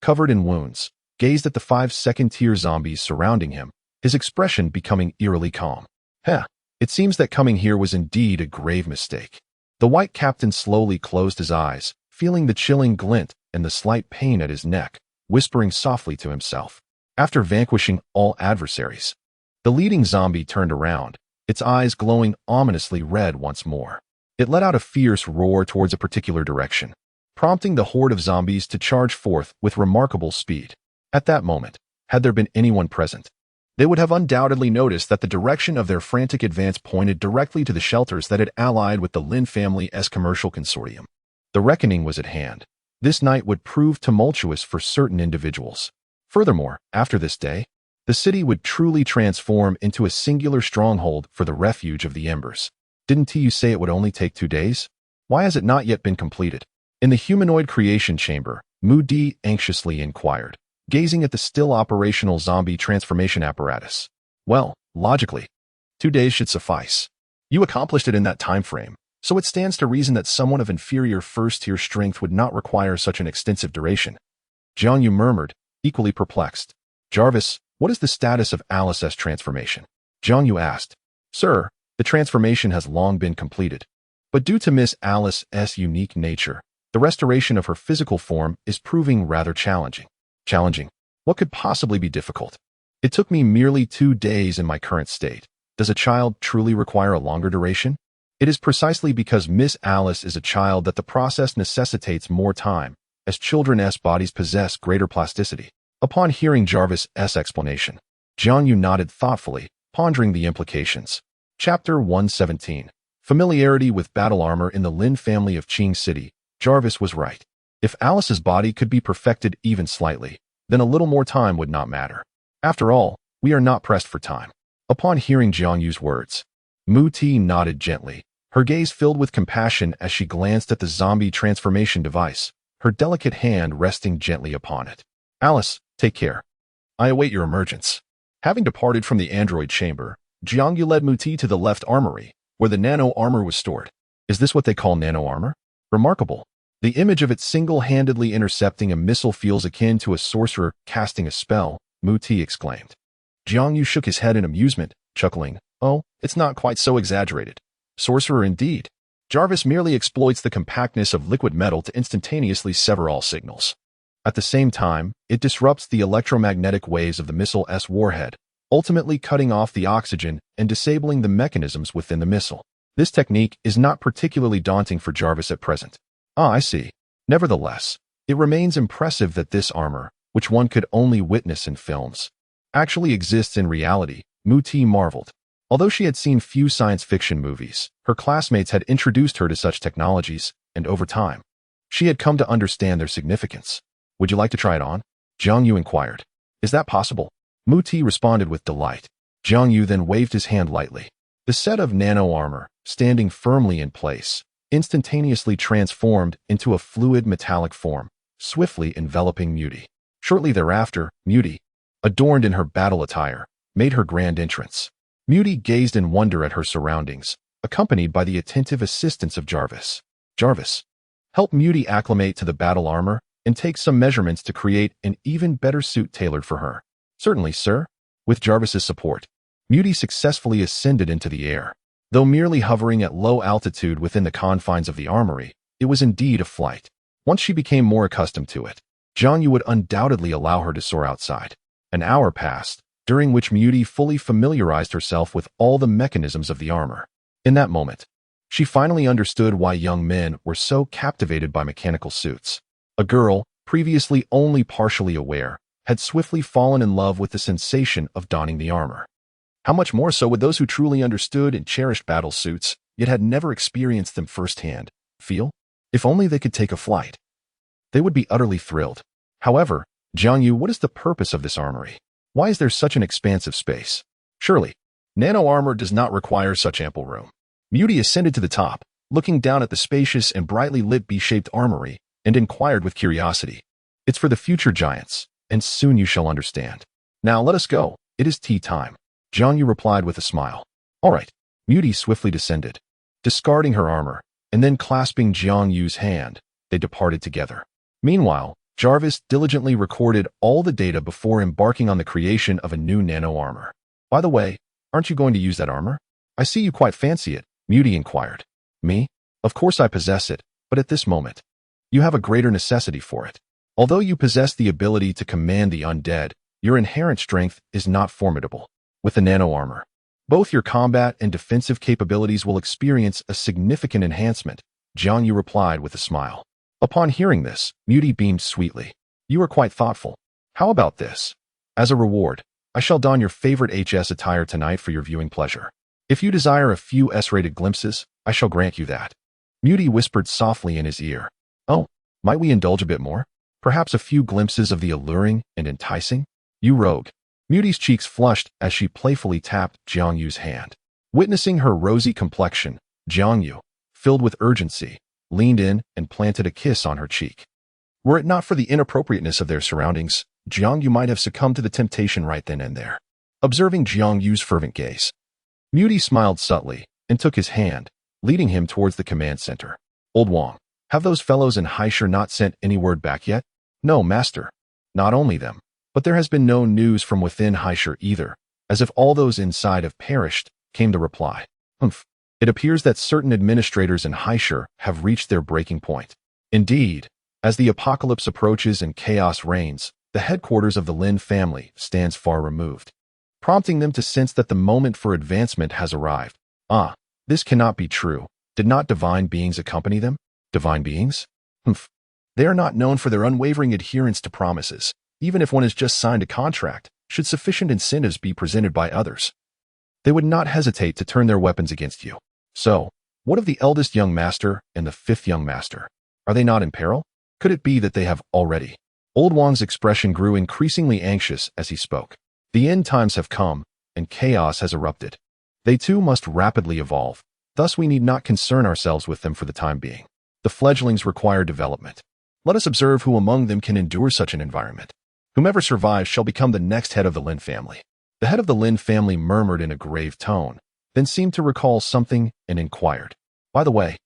S1: covered in wounds, gazed at the 5 second-tier zombies surrounding him, his expression becoming eerily calm. It seems that coming here was indeed a grave mistake. The white captain slowly closed his eyes, feeling the chilling glint and the slight pain at his neck, whispering softly to himself. After vanquishing all adversaries, the leading zombie turned around, its eyes glowing ominously red once more. It let out a fierce roar towards a particular direction, prompting the horde of zombies to charge forth with remarkable speed. At that moment, had there been anyone present, they would have undoubtedly noticed that the direction of their frantic advance pointed directly to the shelters that had allied with the Lin family's commercial consortium. The reckoning was at hand. This night would prove tumultuous for certain individuals. Furthermore, after this day, the city would truly transform into a singular stronghold for the refuge of the Embers. Didn't you say it would only take 2 days? Why has it not yet been completed? In the humanoid creation chamber, Mu Di anxiously inquired, gazing at the still operational zombie transformation apparatus. Well, logically, 2 days should suffice. You accomplished it in that time frame, so it stands to reason that someone of inferior first-tier strength would not require such an extensive duration. Jiang Yu murmured, equally perplexed. Jarvis, what is the status of Alice's transformation? Jiang Yu asked. Sir, the transformation has long been completed, but due to Miss Alice's unique nature, the restoration of her physical form is proving rather challenging. Challenging? What could possibly be difficult? It took me merely 2 days in my current state. Does a child truly require a longer duration? It is precisely because Miss Alice is a child that the process necessitates more time, as children's bodies possess greater plasticity. Upon hearing Jarvis's explanation, Jiang Yu nodded thoughtfully, pondering the implications. Chapter 117. Familiarity with battle armor in the Lin family of Qing City. Jarvis was right. If Alice's body could be perfected even slightly, then a little more time would not matter. After all, we are not pressed for time. Upon hearing Jiang Yu's words, Mu-Ti nodded gently, her gaze filled with compassion as she glanced at the zombie transformation device, her delicate hand resting gently upon it. Alice, take care. I await your emergence. Having departed from the android chamber, Jiang Yu led Mu-Ti to the left armory, where the nano armor was stored. Is this what they call nano armor? Remarkable. The image of it single-handedly intercepting a missile feels akin to a sorcerer casting a spell, Mu-Ti exclaimed. Jiang Yu shook his head in amusement, chuckling, "Oh, it's not quite so exaggerated. Sorcerer indeed. Jarvis merely exploits the compactness of liquid metal to instantaneously sever all signals. At the same time, it disrupts the electromagnetic waves of the missile's warhead, ultimately cutting off the oxygen and disabling the mechanisms within the missile. This technique is not particularly daunting for Jarvis at present." "Ah, I see. Nevertheless, it remains impressive that this armor, which one could only witness in films, actually exists in reality," Mu-Ti marveled. Although she had seen few science fiction movies, her classmates had introduced her to such technologies, and over time, she had come to understand their significance. "Would you like to try it on?" Jiang Yu inquired. "Is that possible?" Mu-Ti responded with delight. Jiang Yu then waved his hand lightly. The set of nano armor, standing firmly in place, instantaneously transformed into a fluid metallic form, swiftly enveloping Mu-Ti. Shortly thereafter, Mu-Ti, adorned in her battle attire, made her grand entrance. Mu-Ti gazed in wonder at her surroundings, accompanied by the attentive assistance of Jarvis. "Jarvis, help Mu-Ti acclimate to the battle armor and take some measurements to create an even better suit tailored for her." "Certainly, sir." With Jarvis's support, Mu-Ti successfully ascended into the air. Though merely hovering at low altitude within the confines of the armory, it was indeed a flight. Once she became more accustomed to it, Jiang Yu would undoubtedly allow her to soar outside. An hour passed, during which Mu-Ti fully familiarized herself with all the mechanisms of the armor. In that moment, she finally understood why young men were so captivated by mechanical suits. A girl, previously only partially aware, had swiftly fallen in love with the sensation of donning the armor. How much more so would those who truly understood and cherished battle suits, yet had never experienced them firsthand, feel? If only they could take a flight. They would be utterly thrilled. However, Jiang Yu, what is the purpose of this armory? Why is there such an expansive space? Surely, nano armor does not require such ample room. Mu-Ti ascended to the top, looking down at the spacious and brightly lit B-shaped armory, and inquired with curiosity. "It's for the future, giants, and soon you shall understand. Now let us go, it is tea time." Jiang Yu replied with a smile. "All right." Mu-Ti swiftly descended, discarding her armor, and then clasping Jiang Yu's hand, they departed together. Meanwhile, Jarvis diligently recorded all the data before embarking on the creation of a new nano armor. "By the way, aren't you going to use that armor? I see you quite fancy it," Mu-Ti inquired. "Me? Of course I possess it, but at this moment, you have a greater necessity for it. Although you possess the ability to command the undead, your inherent strength is not formidable. With the nano armor, both your combat and defensive capabilities will experience a significant enhancement," Jiang Yu replied with a smile. Upon hearing this, Mu-Ti beamed sweetly. "You are quite thoughtful. How about this? As a reward, I shall don your favorite HS attire tonight for your viewing pleasure. If you desire a few S-rated glimpses, I shall grant you that." Mu-Ti whispered softly in his ear. "Oh, might we indulge a bit more? Perhaps a few glimpses of the alluring and enticing? You rogue." Mu-Ti's cheeks flushed as she playfully tapped Jiang Yu's hand. Witnessing her rosy complexion, Jiang Yu, filled with urgency, leaned in and planted a kiss on her cheek. Were it not for the inappropriateness of their surroundings, Jiang Yu might have succumbed to the temptation right then and there. Observing Jiang Yu's fervent gaze, Mu-Ti smiled subtly and took his hand, leading him towards the command center. "Old Wang, have those fellows in Haisher not sent any word back yet?" "No, master. Not only them, but there has been no news from within Haisher either. As if all those inside have perished," came the reply. "Humph. It appears that certain administrators in Haisher have reached their breaking point. Indeed, as the apocalypse approaches and chaos reigns, the headquarters of the Lin family stands far removed, prompting them to sense that the moment for advancement has arrived. Ah, this cannot be true. Did not divine beings accompany them? Divine beings? Humph. They are not known for their unwavering adherence to promises, even if one has just signed a contract, should sufficient incentives be presented by others. They would not hesitate to turn their weapons against you. So, what of the eldest young master and the fifth young master? Are they not in peril? Could it be that they have already Old Wang's expression grew increasingly anxious as he spoke. The end times have come, and chaos has erupted. They too must rapidly evolve, thus we need not concern ourselves with them for the time being. The fledglings require development. Let us observe who among them can endure such an environment. Whomever survives shall become the next head of the Lin family. The head of the Lin family murmured in a grave tone, then seemed to recall something and inquired, "By the way,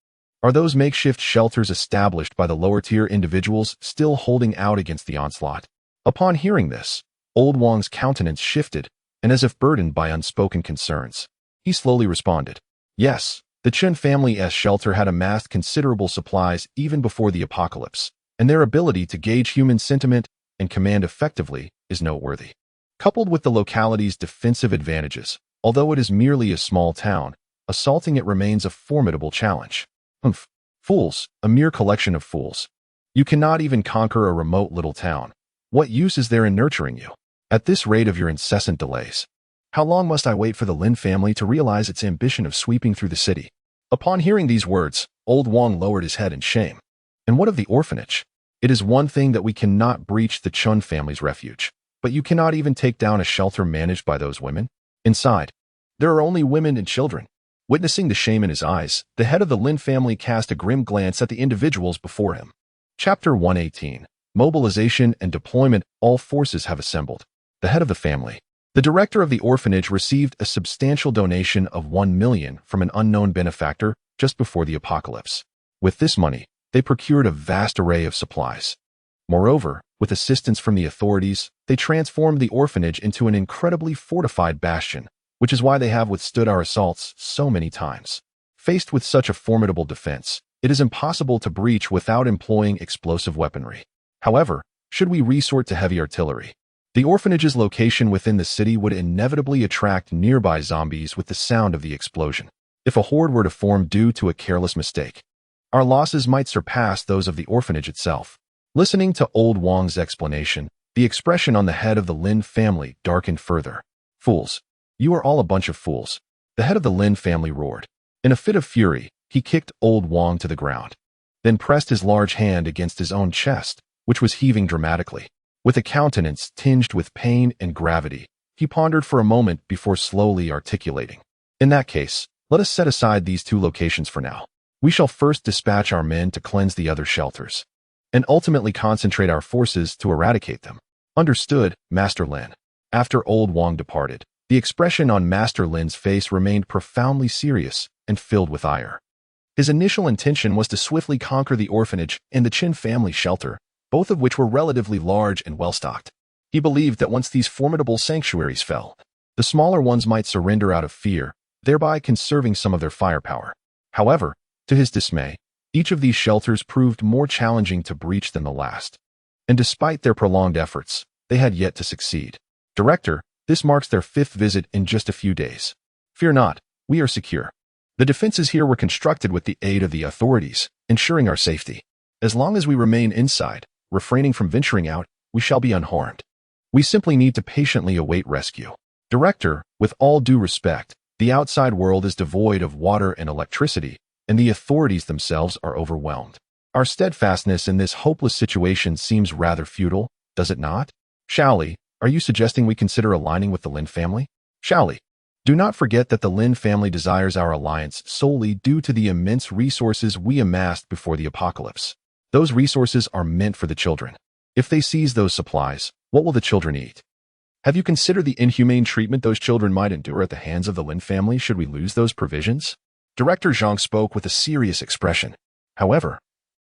S1: are those makeshift shelters established by the lower-tier individuals still holding out against the onslaught?" Upon hearing this, Old Wang's countenance shifted, and as if burdened by unspoken concerns, he slowly responded, "Yes, the Chen family's shelter had amassed considerable supplies even before the apocalypse, and their ability to gauge human sentiment and command effectively is noteworthy. Coupled with the locality's defensive advantages, although it is merely a small town, assaulting it remains a formidable challenge." Humph. Fools, a mere collection of fools. You cannot even conquer a remote little town. What use is there in nurturing you? At this rate of your incessant delays, how long must I wait for the Lin family to realize its ambition of sweeping through the city? Upon hearing these words, Old Wang lowered his head in shame. And what of the orphanage? It is one thing that we cannot breach the Chun family's refuge, but you cannot even take down a shelter managed by those women? Inside, there are only women and children. Witnessing the shame in his eyes, the head of the Lin family cast a grim glance at the individuals before him. Chapter 118. Mobilization and deployment. All forces have assembled. The head of the family. The director of the orphanage received a substantial donation of 1 million from an unknown benefactor just before the apocalypse. With this money, they procured a vast array of supplies. Moreover, with assistance from the authorities, they transformed the orphanage into an incredibly fortified bastion, which is why they have withstood our assaults so many times. Faced with such a formidable defense, it is impossible to breach without employing explosive weaponry. However, should we resort to heavy artillery, the orphanage's location within the city would inevitably attract nearby zombies with the sound of the explosion. If a horde were to form due to a careless mistake, our losses might surpass those of the orphanage itself. Listening to Old Wang's explanation, the expression on the head of the Lin family darkened further. "Fools. You are all a bunch of fools." The head of the Lin family roared. In a fit of fury, he kicked Old Wang to the ground, then pressed his large hand against his own chest, which was heaving dramatically. With a countenance tinged with pain and gravity, he pondered for a moment before slowly articulating, "In that case, let us set aside these two locations for now. We shall first dispatch our men to cleanse the other shelters, and ultimately concentrate our forces to eradicate them." "Understood, Master Lin." After Old Wang departed, the expression on Master Lin's face remained profoundly serious and filled with ire. His initial intention was to swiftly conquer the orphanage and the Qin family shelter, both of which were relatively large and well-stocked. He believed that once these formidable sanctuaries fell, the smaller ones might surrender out of fear, thereby conserving some of their firepower. However, to his dismay, each of these shelters proved more challenging to breach than the last. And despite their prolonged efforts, they had yet to succeed. "Director, this marks their 5th visit in just a few days. Fear not, we are secure. The defenses here were constructed with the aid of the authorities, ensuring our safety. As long as we remain inside, refraining from venturing out, we shall be unharmed. We simply need to patiently await rescue." "Director, with all due respect, the outside world is devoid of water and electricity, and the authorities themselves are overwhelmed. Our steadfastness in this hopeless situation seems rather futile, does it not? Shaoli, are you suggesting we consider aligning with the Lin family?" "Shaoli, do not forget that the Lin family desires our alliance solely due to the immense resources we amassed before the apocalypse. Those resources are meant for the children. If they seize those supplies, what will the children eat? Have you considered the inhumane treatment those children might endure at the hands of the Lin family should we lose those provisions?" Director Jiang spoke with a serious expression. "However,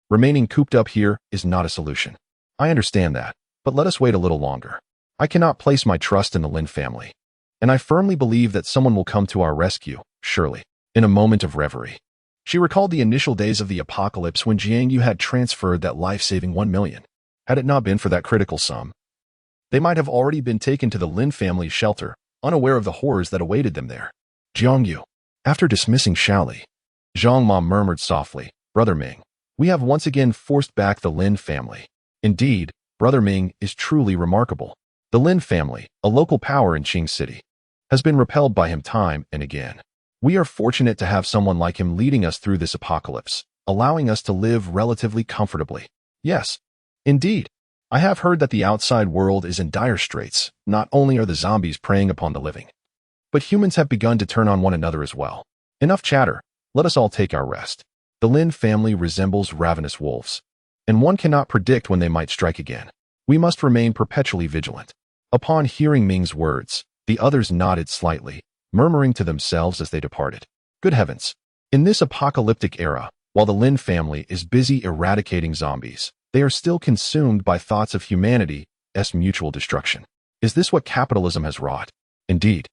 S1: remaining cooped up here is not a solution. I understand that, but let us wait a little longer. I cannot place my trust in the Lin family, and I firmly believe that someone will come to our rescue, surely." In a moment of reverie, she recalled the initial days of the apocalypse when Jiang Yu had transferred that life-saving 1 million. Had it not been for that critical sum, they might have already been taken to the Lin family's shelter, unaware of the horrors that awaited them there. "Jiang Yu." After dismissing Shaoli, Zhang Ma murmured softly, "Brother Ming, we have once again forced back the Lin family. Indeed, Brother Ming is truly remarkable. The Lin family, a local power in Qing City, has been repelled by him time and again. We are fortunate to have someone like him leading us through this apocalypse, allowing us to live relatively comfortably." "Yes, indeed. I have heard that the outside world is in dire straits. Not only are the zombies preying upon the living, but humans have begun to turn on one another as well. Enough chatter. Let us all take our rest. The Lin family resembles ravenous wolves, and one cannot predict when they might strike again. We must remain perpetually vigilant. Upon hearing Ming's words, the others nodded slightly, murmuring to themselves as they departed. Good heavens! In this apocalyptic era, while the Lin family is busy eradicating zombies, they are still consumed by thoughts of humanity's mutual destruction. Is this what capitalism has wrought? Indeed.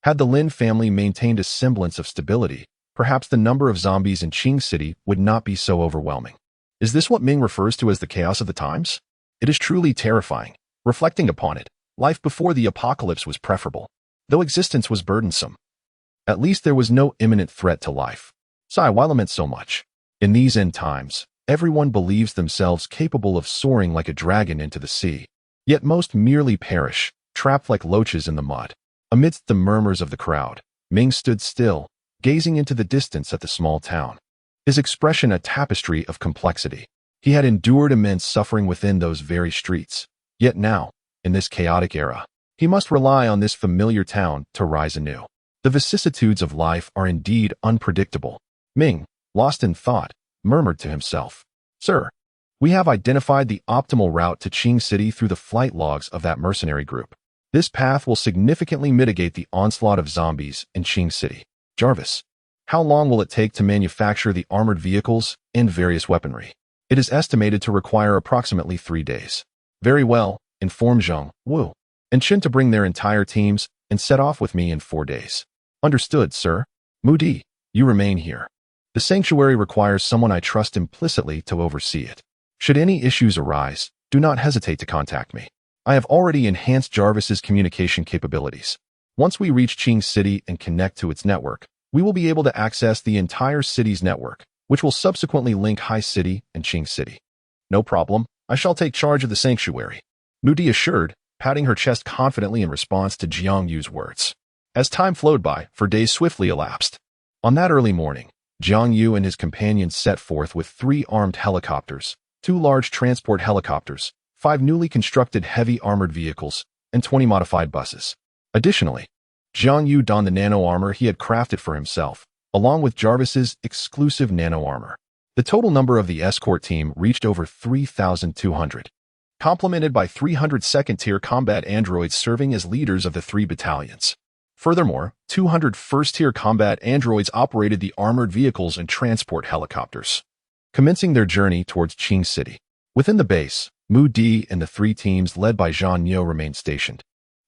S1: Had the Lin family maintained a semblance of stability, perhaps the number of zombies in Qing City would not be so overwhelming. Is this what Ming refers to as the chaos of the times? It is truly terrifying. Reflecting upon it, life before the apocalypse was preferable, though existence was burdensome. At least there was no imminent threat to life. Sigh, why lament so much? In these end times, everyone believes themselves capable of soaring like a dragon into the sea. Yet most merely perish, trapped like loaches in the mud. Amidst the murmurs of the crowd, Ming stood still, gazing into the distance at the small town. His expression a tapestry of complexity. He had endured immense suffering within those very streets. Yet now, in this chaotic era, he must rely on this familiar town to rise anew. The vicissitudes of life are indeed unpredictable. Ming, lost in thought, murmured to himself, "Sir, we have identified the optimal route to Qing City through the flight logs of that mercenary group. This path will significantly mitigate the onslaught of zombies in Qing City. Jarvis, how long will it take to manufacture the armored vehicles and various weaponry? It is estimated to require approximately 3 days. Very well, inform Jiang Yu and Chen to bring their entire teams and set off with me in 4 days. Understood, sir. Mudi, you remain here. The sanctuary requires someone I trust implicitly to oversee it. Should any issues arise, do not hesitate to contact me. I have already enhanced Jarvis's communication capabilities. Once we reach Qing City and connect to its network, we will be able to access the entire city's network, which will subsequently link Hai City and Qing City. No problem. I shall take charge of the sanctuary, Mudi assured, patting her chest confidently in response to Jiang Yu's words. As time flowed by, for days swiftly elapsed. On that early morning, Jiang Yu and his companions set forth with 3 armed helicopters, 2 large transport helicopters, 5 newly constructed heavy armored vehicles, and 20 modified buses. Additionally, Jiang Yu donned the nano armor he had crafted for himself, along with Jarvis's exclusive nano armor. The total number of the escort team reached over 3,200, complemented by 300 second-tier combat androids serving as leaders of the 3 battalions. Furthermore, 200 first-tier combat androids operated the armored vehicles and transport helicopters, commencing their journey towards Qing City. Within the base, Mu Di and the 3 teams led by Jiang Yu remained stationed,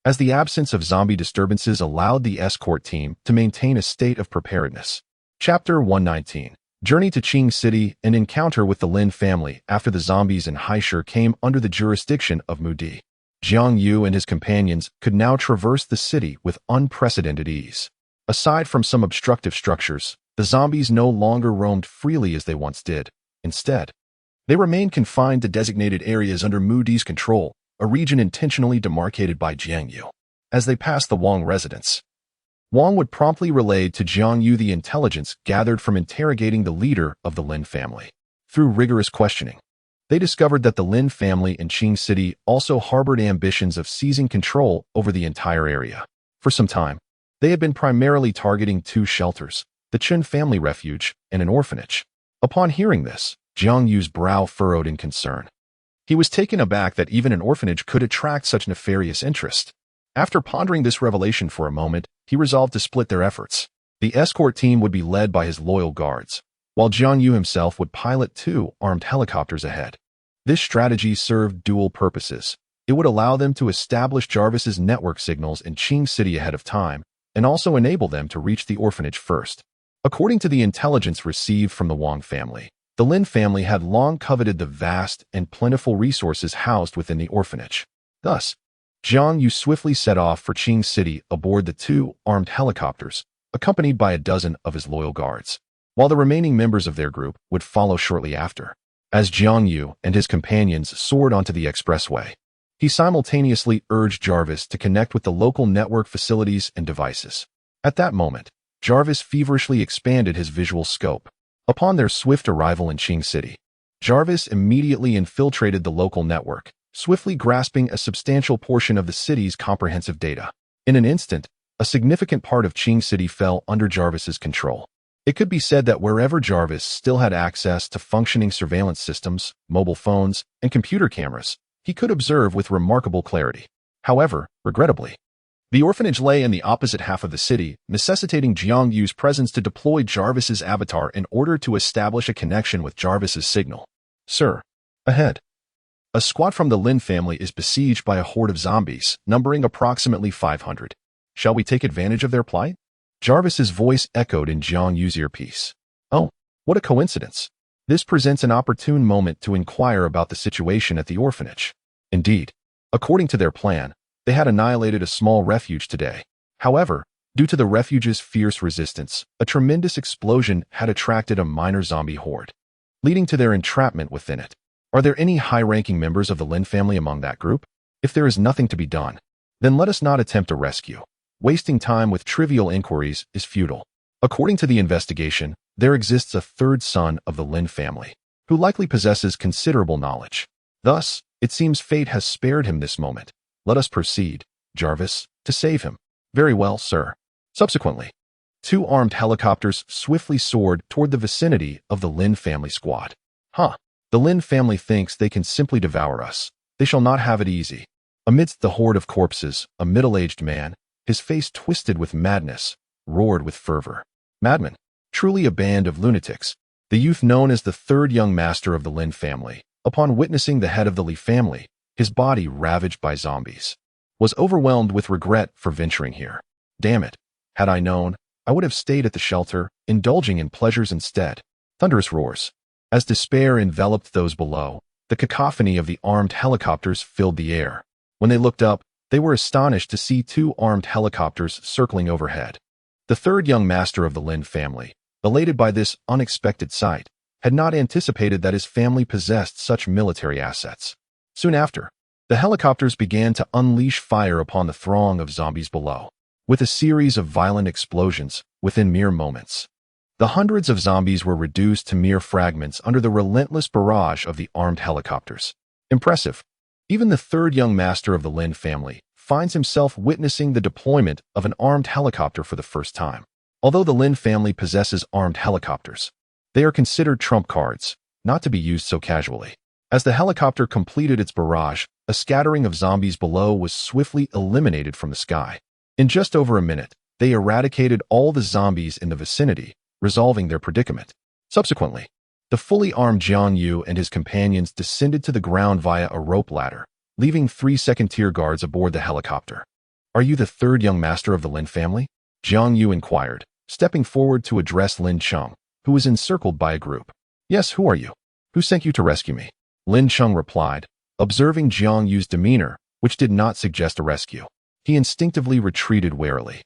S1: as the absence of zombie disturbances allowed the escort team to maintain a state of preparedness. Chapter 119. Journey to Qing City and encounter with the Lin family after the zombies in Haishur came under the jurisdiction of Mu Di. Jiang Yu and his companions could now traverse the city with unprecedented ease. Aside from some obstructive structures, the zombies no longer roamed freely as they once did. Instead, they remained confined to designated areas under Mu Di's control, a region intentionally demarcated by Jiang Yu. As they passed the Wang residence, Wang would promptly relay to Jiang Yu the intelligence gathered from interrogating the leader of the Lin family. Through rigorous questioning, they discovered that the Lin family in Qing City also harbored ambitions of seizing control over the entire area. For some time, they had been primarily targeting 2 shelters, the Chen family refuge and an orphanage. Upon hearing this, Jiang Yu's brow furrowed in concern. He was taken aback that even an orphanage could attract such nefarious interest. After pondering this revelation for a moment, he resolved to split their efforts. The escort team would be led by his loyal guards, while Jiang Yu himself would pilot 2 armed helicopters ahead. This strategy served dual purposes. It would allow them to establish Jarvis's network signals in Qing City ahead of time, and also enable them to reach the orphanage first. According to the intelligence received from the Wang family, the Lin family had long coveted the vast and plentiful resources housed within the orphanage. Thus, Jiang Yu swiftly set off for Qing City aboard the 2 armed helicopters, accompanied by a dozen of his loyal guards, while the remaining members of their group would follow shortly after. As Jiang Yu and his companions soared onto the expressway, he simultaneously urged Jarvis to connect with the local network facilities and devices. At that moment, Jarvis feverishly expanded his visual scope. Upon their swift arrival in Qing City, Jarvis immediately infiltrated the local network, swiftly grasping a substantial portion of the city's comprehensive data. In an instant, a significant part of Qing City fell under Jarvis's control. It could be said that wherever Jarvis still had access to functioning surveillance systems, mobile phones, and computer cameras, he could observe with remarkable clarity. However, regrettably, the orphanage lay in the opposite half of the city, necessitating Jiang Yu's presence to deploy Jarvis's avatar in order to establish a connection with Jarvis's signal. Sir, ahead. A squad from the Lin family is besieged by a horde of zombies, numbering approximately 500. Shall we take advantage of their plight? Jarvis's voice echoed in Jiang Yu's earpiece. Oh, what a coincidence. This presents an opportune moment to inquire about the situation at the orphanage. Indeed, according to their plan, they had annihilated a small refuge today. However, due to the refuge's fierce resistance, a tremendous explosion had attracted a minor zombie horde, leading to their entrapment within it. Are there any high-ranking members of the Lin family among that group? If there is nothing to be done, then let us not attempt a rescue. Wasting time with trivial inquiries is futile. According to the investigation, there exists a third son of the Lin family, who likely possesses considerable knowledge. Thus, it seems fate has spared him this moment. Let us proceed, Jarvis, to save him. Very well, sir. Subsequently, 2 armed helicopters swiftly soared toward the vicinity of the Lin family squad. The Lin family thinks they can simply devour us. They shall not have it easy. Amidst the horde of corpses, a middle-aged man, his face twisted with madness, roared with fervor. Madmen, truly a band of lunatics. The youth known as the third young master of the Lin family, upon witnessing the head of the Li family, his body ravaged by zombies, was overwhelmed with regret for venturing here. Damn it. Had I known, I would have stayed at the shelter, indulging in pleasures instead. Thunderous roars. As despair enveloped those below, the cacophony of the armed helicopters filled the air. When they looked up, they were astonished to see 2 armed helicopters circling overhead. The third young master of the Lin family, elated by this unexpected sight, had not anticipated that his family possessed such military assets. Soon after, the helicopters began to unleash fire upon the throng of zombies below, with a series of violent explosions within mere moments. The hundreds of zombies were reduced to mere fragments under the relentless barrage of the armed helicopters. Impressive. Even the third young master of the Lin family finds himself witnessing the deployment of an armed helicopter for the first time. Although the Lin family possesses armed helicopters, they are considered trump cards, not to be used so casually. As the helicopter completed its barrage, a scattering of zombies below was swiftly eliminated from the sky. In just over a minute, they eradicated all the zombies in the vicinity, resolving their predicament. Subsequently, the fully armed Jiang Yu and his companions descended to the ground via a rope ladder, leaving 3 second-tier guards aboard the helicopter. Are you the third young master of the Lin family? Jiang Yu inquired, stepping forward to address Lin Cheng, who was encircled by a group. Yes, who are you? Who sent you to rescue me? Lin Cheng replied, observing Jiang Yu's demeanor, which did not suggest a rescue. He instinctively retreated warily.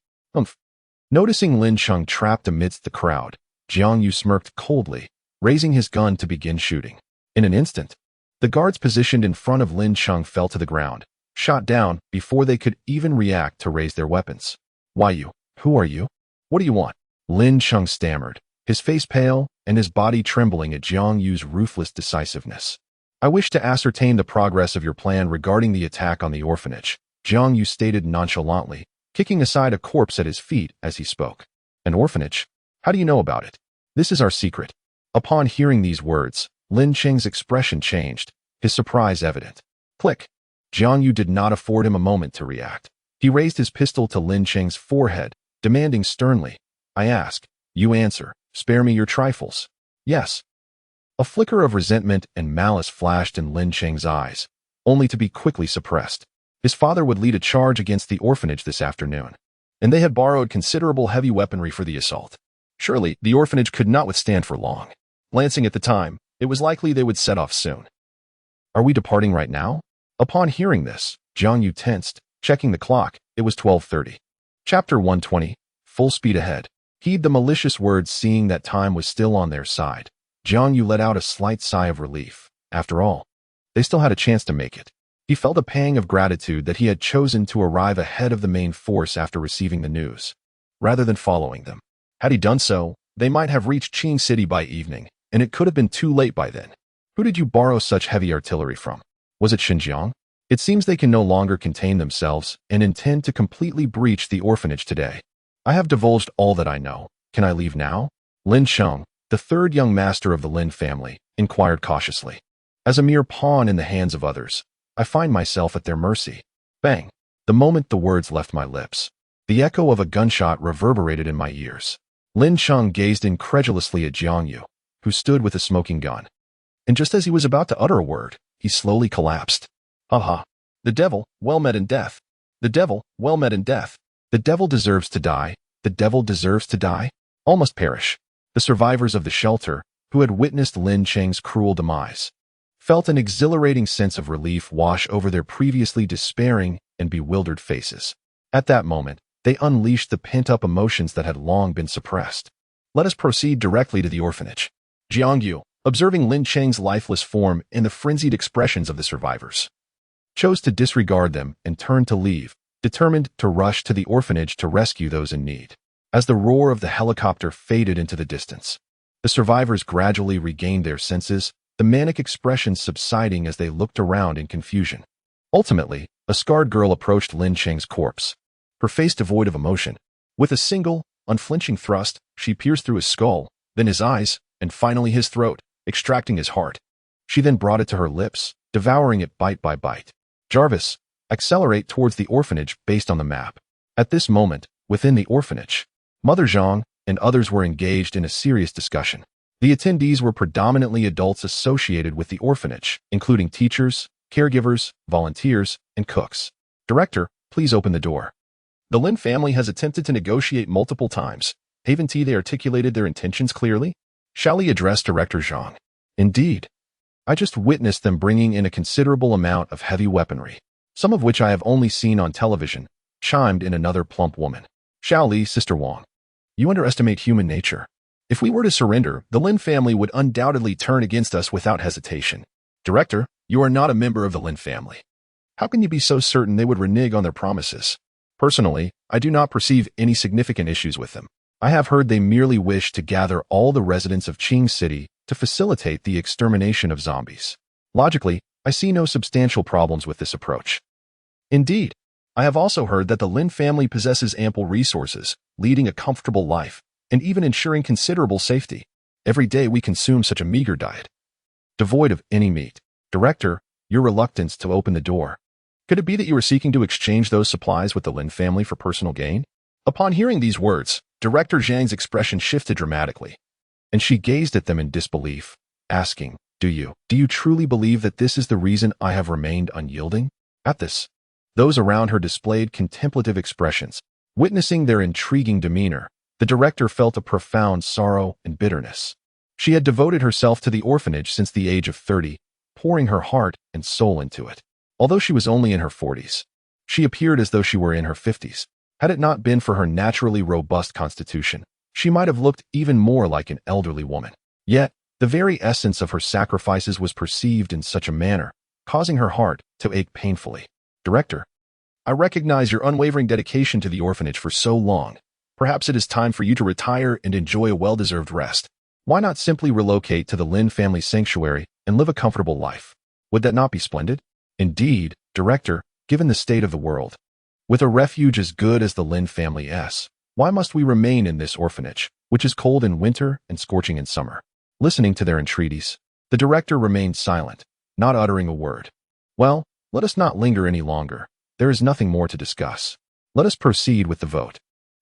S1: Noticing Lin Cheng trapped amidst the crowd, Jiang Yu smirked coldly, raising his gun to begin shooting. In an instant, the guards positioned in front of Lin Cheng fell to the ground, shot down before they could even react to raise their weapons. Why you? Who are you? What do you want? Lin Cheng stammered, his face pale and his body trembling at Jiang Yu's ruthless decisiveness. I wish to ascertain the progress of your plan regarding the attack on the orphanage, Jiang Yu stated nonchalantly, kicking aside a corpse at his feet as he spoke. An orphanage? How do you know about it? This is our secret. Upon hearing these words, Lin Cheng's expression changed, his surprise evident. Click. Jiang Yu did not afford him a moment to react. He raised his pistol to Lin Cheng's forehead, demanding sternly, I ask, you answer, spare me your trifles. Yes. A flicker of resentment and malice flashed in Lin Cheng's eyes, only to be quickly suppressed. His father would lead a charge against the orphanage this afternoon, and they had borrowed considerable heavy weaponry for the assault. Surely, the orphanage could not withstand for long. Glancing at the time, it was likely they would set off soon. Are we departing right now? Upon hearing this, Jiang Yu tensed, checking the clock. It was 12:30. Chapter 120, Full Speed Ahead. Heed the malicious words seeing that time was still on their side. Jiang Yu let out a slight sigh of relief. After all, they still had a chance to make it. He felt a pang of gratitude that he had chosen to arrive ahead of the main force after receiving the news, rather than following them. Had he done so, they might have reached Qing City by evening, and it could have been too late by then. Who did you borrow such heavy artillery from? Was it Xinjiang? It seems they can no longer contain themselves and intend to completely breach the orphanage today. I have divulged all that I know. Can I leave now? Lin Sheng, the third young master of the Lin family, inquired cautiously. As a mere pawn in the hands of others, I find myself at their mercy. Bang! The moment the words left my lips, the echo of a gunshot reverberated in my ears. Lin Sheng gazed incredulously at Jiang Yu, who stood with a smoking gun. And just as he was about to utter a word, he slowly collapsed. Ha! The devil, well met in death. The devil, well met in death. The devil deserves to die. The devil deserves to die. Almost perish. The survivors of the shelter, who had witnessed Lin Cheng's cruel demise, felt an exhilarating sense of relief wash over their previously despairing and bewildered faces. At that moment, they unleashed the pent-up emotions that had long been suppressed. Let us proceed directly to the orphanage. Jiang Yu, observing Lin Cheng's lifeless form and the frenzied expressions of the survivors, chose to disregard them and turned to leave, determined to rush to the orphanage to rescue those in need. As the roar of the helicopter faded into the distance, the survivors gradually regained their senses, the manic expressions subsiding as they looked around in confusion. Ultimately, a scarred girl approached Lin Cheng's corpse, her face devoid of emotion. With a single, unflinching thrust, she pierced through his skull, then his eyes, and finally his throat, extracting his heart. She then brought it to her lips, devouring it bite by bite. Jarvis, accelerate towards the orphanage based on the map. At this moment, within the orphanage, Mother Zhang and others were engaged in a serious discussion. The attendees were predominantly adults associated with the orphanage, including teachers, caregivers, volunteers, and cooks. Director, please open the door. The Lin family has attempted to negotiate multiple times. Haven't they articulated their intentions clearly? Shall he address Director Zhang? Indeed. I just witnessed them bringing in a considerable amount of heavy weaponry, some of which I have only seen on television, chimed in another plump woman. Xiao Li, Sister Wang, you underestimate human nature. If we were to surrender, the Lin family would undoubtedly turn against us without hesitation. Director, you are not a member of the Lin family. How can you be so certain they would renege on their promises? Personally, I do not perceive any significant issues with them. I have heard they merely wish to gather all the residents of Qing City to facilitate the extermination of zombies. Logically, I see no substantial problems with this approach. Indeed, I have also heard that the Lin family possesses ample resources, leading a comfortable life, and even ensuring considerable safety. Every day we consume such a meager diet, devoid of any meat. Director, your reluctance to open the door. Could it be that you are seeking to exchange those supplies with the Lin family for personal gain? Upon hearing these words, Director Zhang's expression shifted dramatically, and she gazed at them in disbelief, asking, Do you truly believe that this is the reason I have remained unyielding? At this, those around her displayed contemplative expressions. Witnessing their intriguing demeanor, the director felt a profound sorrow and bitterness. She had devoted herself to the orphanage since the age of 30, pouring her heart and soul into it. Although she was only in her 40s, she appeared as though she were in her 50s. Had it not been for her naturally robust constitution, she might have looked even more like an elderly woman. Yet, the very essence of her sacrifices was perceived in such a manner, causing her heart to ache painfully. Director, I recognize your unwavering dedication to the orphanage for so long. Perhaps it is time for you to retire and enjoy a well-deserved rest. Why not simply relocate to the Lin family sanctuary and live a comfortable life? Would that not be splendid? Indeed, Director, given the state of the world, with a refuge as good as the Lin family's, why must we remain in this orphanage, which is cold in winter and scorching in summer? Listening to their entreaties, the director remained silent, not uttering a word. Well, let us not linger any longer. There is nothing more to discuss. Let us proceed with the vote.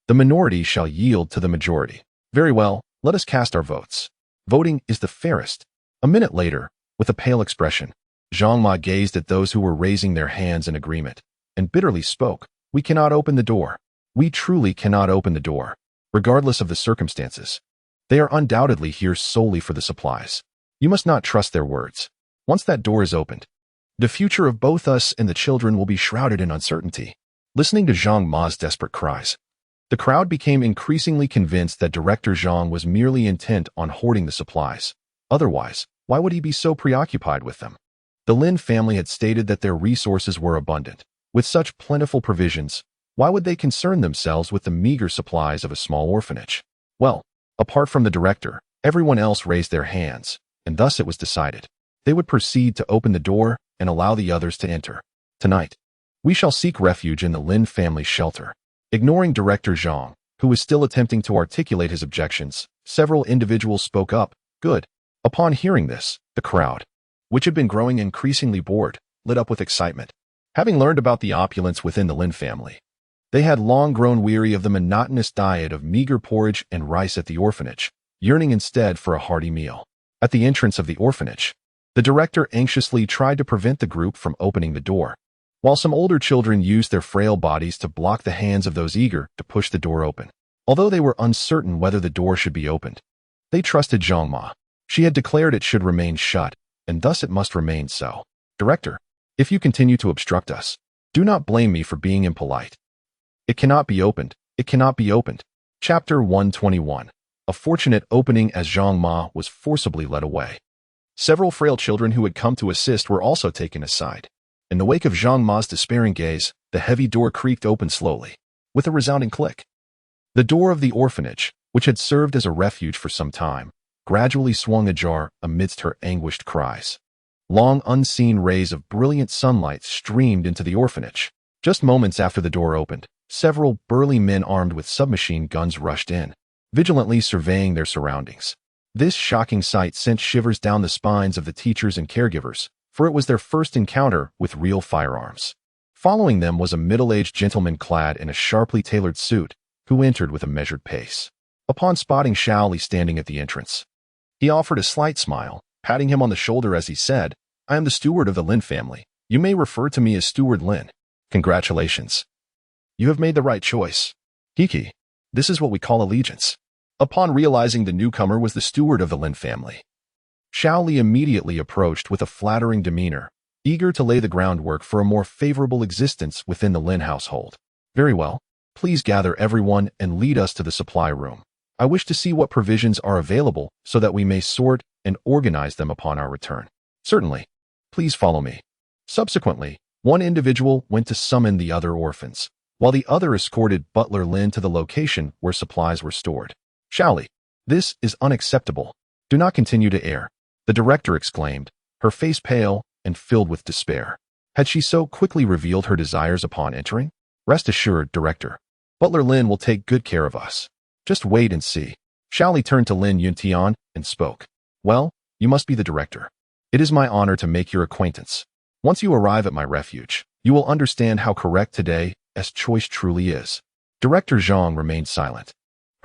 S1: The minority shall yield to the majority. Very well, let us cast our votes. Voting is the fairest. A minute later, with a pale expression, Zhang Ma gazed at those who were raising their hands in agreement, and bitterly spoke, We cannot open the door. We truly cannot open the door, regardless of the circumstances. They are undoubtedly here solely for the supplies. You must not trust their words. Once that door is opened, the future of both us and the children will be shrouded in uncertainty. Listening to Zhang Ma's desperate cries, the crowd became increasingly convinced that Director Zhang was merely intent on hoarding the supplies. Otherwise, why would he be so preoccupied with them? The Lin family had stated that their resources were abundant. With such plentiful provisions, why would they concern themselves with the meager supplies of a small orphanage? Well, apart from the director, everyone else raised their hands, and thus it was decided. They would proceed to open the door and allow the others to enter. Tonight, we shall seek refuge in the Lin family's shelter. Ignoring Director Jiang, who was still attempting to articulate his objections, several individuals spoke up. Good. Upon hearing this, the crowd, which had been growing increasingly bored, lit up with excitement. Having learned about the opulence within the Lin family, they had long grown weary of the monotonous diet of meager porridge and rice at the orphanage, yearning instead for a hearty meal. At the entrance of the orphanage, the director anxiously tried to prevent the group from opening the door, while some older children used their frail bodies to block the hands of those eager to push the door open. Although they were uncertain whether the door should be opened, they trusted Zhang Ma. She had declared it should remain shut, and thus it must remain so. Director, if you continue to obstruct us, do not blame me for being impolite. It cannot be opened. It cannot be opened. Chapter 121. A fortunate opening as Zhang Ma was forcibly led away. Several frail children who had come to assist were also taken aside. In the wake of Zhang Ma's despairing gaze, the heavy door creaked open slowly, with a resounding click. The door of the orphanage, which had served as a refuge for some time, gradually swung ajar amidst her anguished cries. Long unseen rays of brilliant sunlight streamed into the orphanage. Just moments after the door opened, several burly men armed with submachine guns rushed in, vigilantly surveying their surroundings. This shocking sight sent shivers down the spines of the teachers and caregivers, for it was their first encounter with real firearms. Following them was a middle-aged gentleman clad in a sharply tailored suit, who entered with a measured pace. Upon spotting Xiao Li standing at the entrance, he offered a slight smile, patting him on the shoulder as he said, "I am the steward of the Lin family. You may refer to me as Steward Lin. Congratulations. You have made the right choice. Kiki, this is what we call allegiance." Upon realizing the newcomer was the steward of the Lin family, Xiao Li immediately approached with a flattering demeanor, eager to lay the groundwork for a more favorable existence within the Lin household. "Very well. Please gather everyone and lead us to the supply room. I wish to see what provisions are available so that we may sort and organize them upon our return." "Certainly. Please follow me." Subsequently, one individual went to summon the other orphans, while the other escorted Butler Lin to the location where supplies were stored. "Xiao Li, this is unacceptable. Do not continue to err," the director exclaimed, her face pale and filled with despair. Had she so quickly revealed her desires upon entering? "Rest assured, Director, Butler Lin will take good care of us. Just wait and see." Xiao Li turned to Lin Yuntian and spoke. "Well, you must be the director. It is my honor to make your acquaintance. Once you arrive at my refuge, you will understand how correct today's choice truly is." Director Zhang remained silent,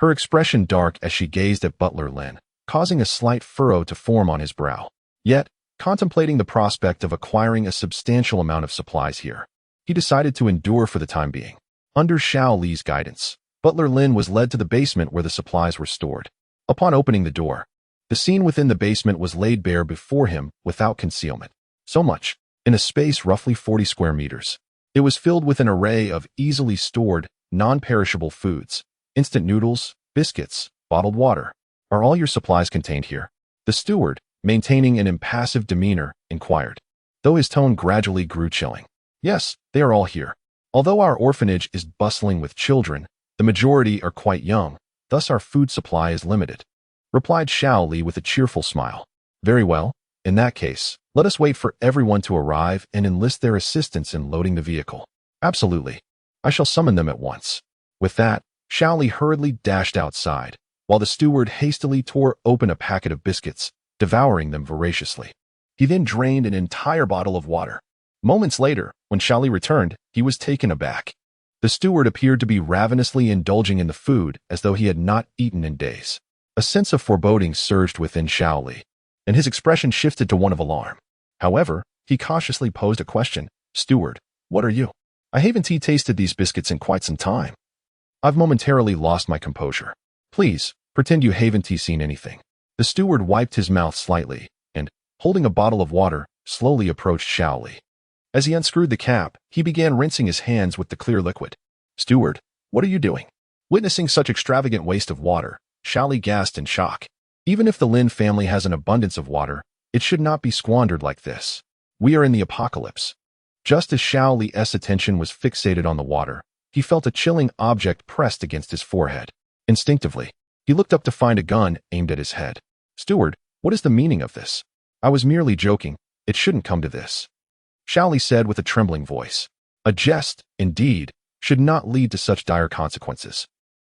S1: her expression dark as she gazed at Butler Lin, causing a slight furrow to form on his brow. Yet, contemplating the prospect of acquiring a substantial amount of supplies here, he decided to endure for the time being. Under Xiao Li's guidance, Butler Lin was led to the basement where the supplies were stored. Upon opening the door, the scene within the basement was laid bare before him without concealment. So much, in a space roughly 40 square meters. It was filled with an array of easily stored, non-perishable foods. Instant noodles, biscuits, bottled water. "Are all your supplies contained here?" the steward, maintaining an impassive demeanor, inquired, though his tone gradually grew chilling. "Yes, they are all here. Although our orphanage is bustling with children, the majority are quite young, thus our food supply is limited," replied Xiao Li with a cheerful smile. "Very well. In that case, let us wait for everyone to arrive and enlist their assistance in loading the vehicle." "Absolutely. I shall summon them at once." With that, Xiao Li hurriedly dashed outside, while the steward hastily tore open a packet of biscuits, devouring them voraciously. He then drained an entire bottle of water. Moments later, when Xiao Li returned, he was taken aback. The steward appeared to be ravenously indulging in the food as though he had not eaten in days. A sense of foreboding surged within Xiao Li, and his expression shifted to one of alarm. However, he cautiously posed a question. "Steward, what are you? I haven't tasted these biscuits in quite some time." "I've momentarily lost my composure. Please, pretend you haven't seen anything." The steward wiped his mouth slightly, and, holding a bottle of water, slowly approached Xiao Li. As he unscrewed the cap, he began rinsing his hands with the clear liquid. "Steward, what are you doing?" Witnessing such extravagant waste of water, Xiao Li gasped in shock. Even if the Lin family has an abundance of water, it should not be squandered like this. We are in the apocalypse. Just as Xiao Li's attention was fixated on the water, he felt a chilling object pressed against his forehead. Instinctively, he looked up to find a gun aimed at his head. "Steward, what is the meaning of this?" "I was merely joking. It shouldn't come to this." Shaoli said with a trembling voice. A jest, indeed, should not lead to such dire consequences.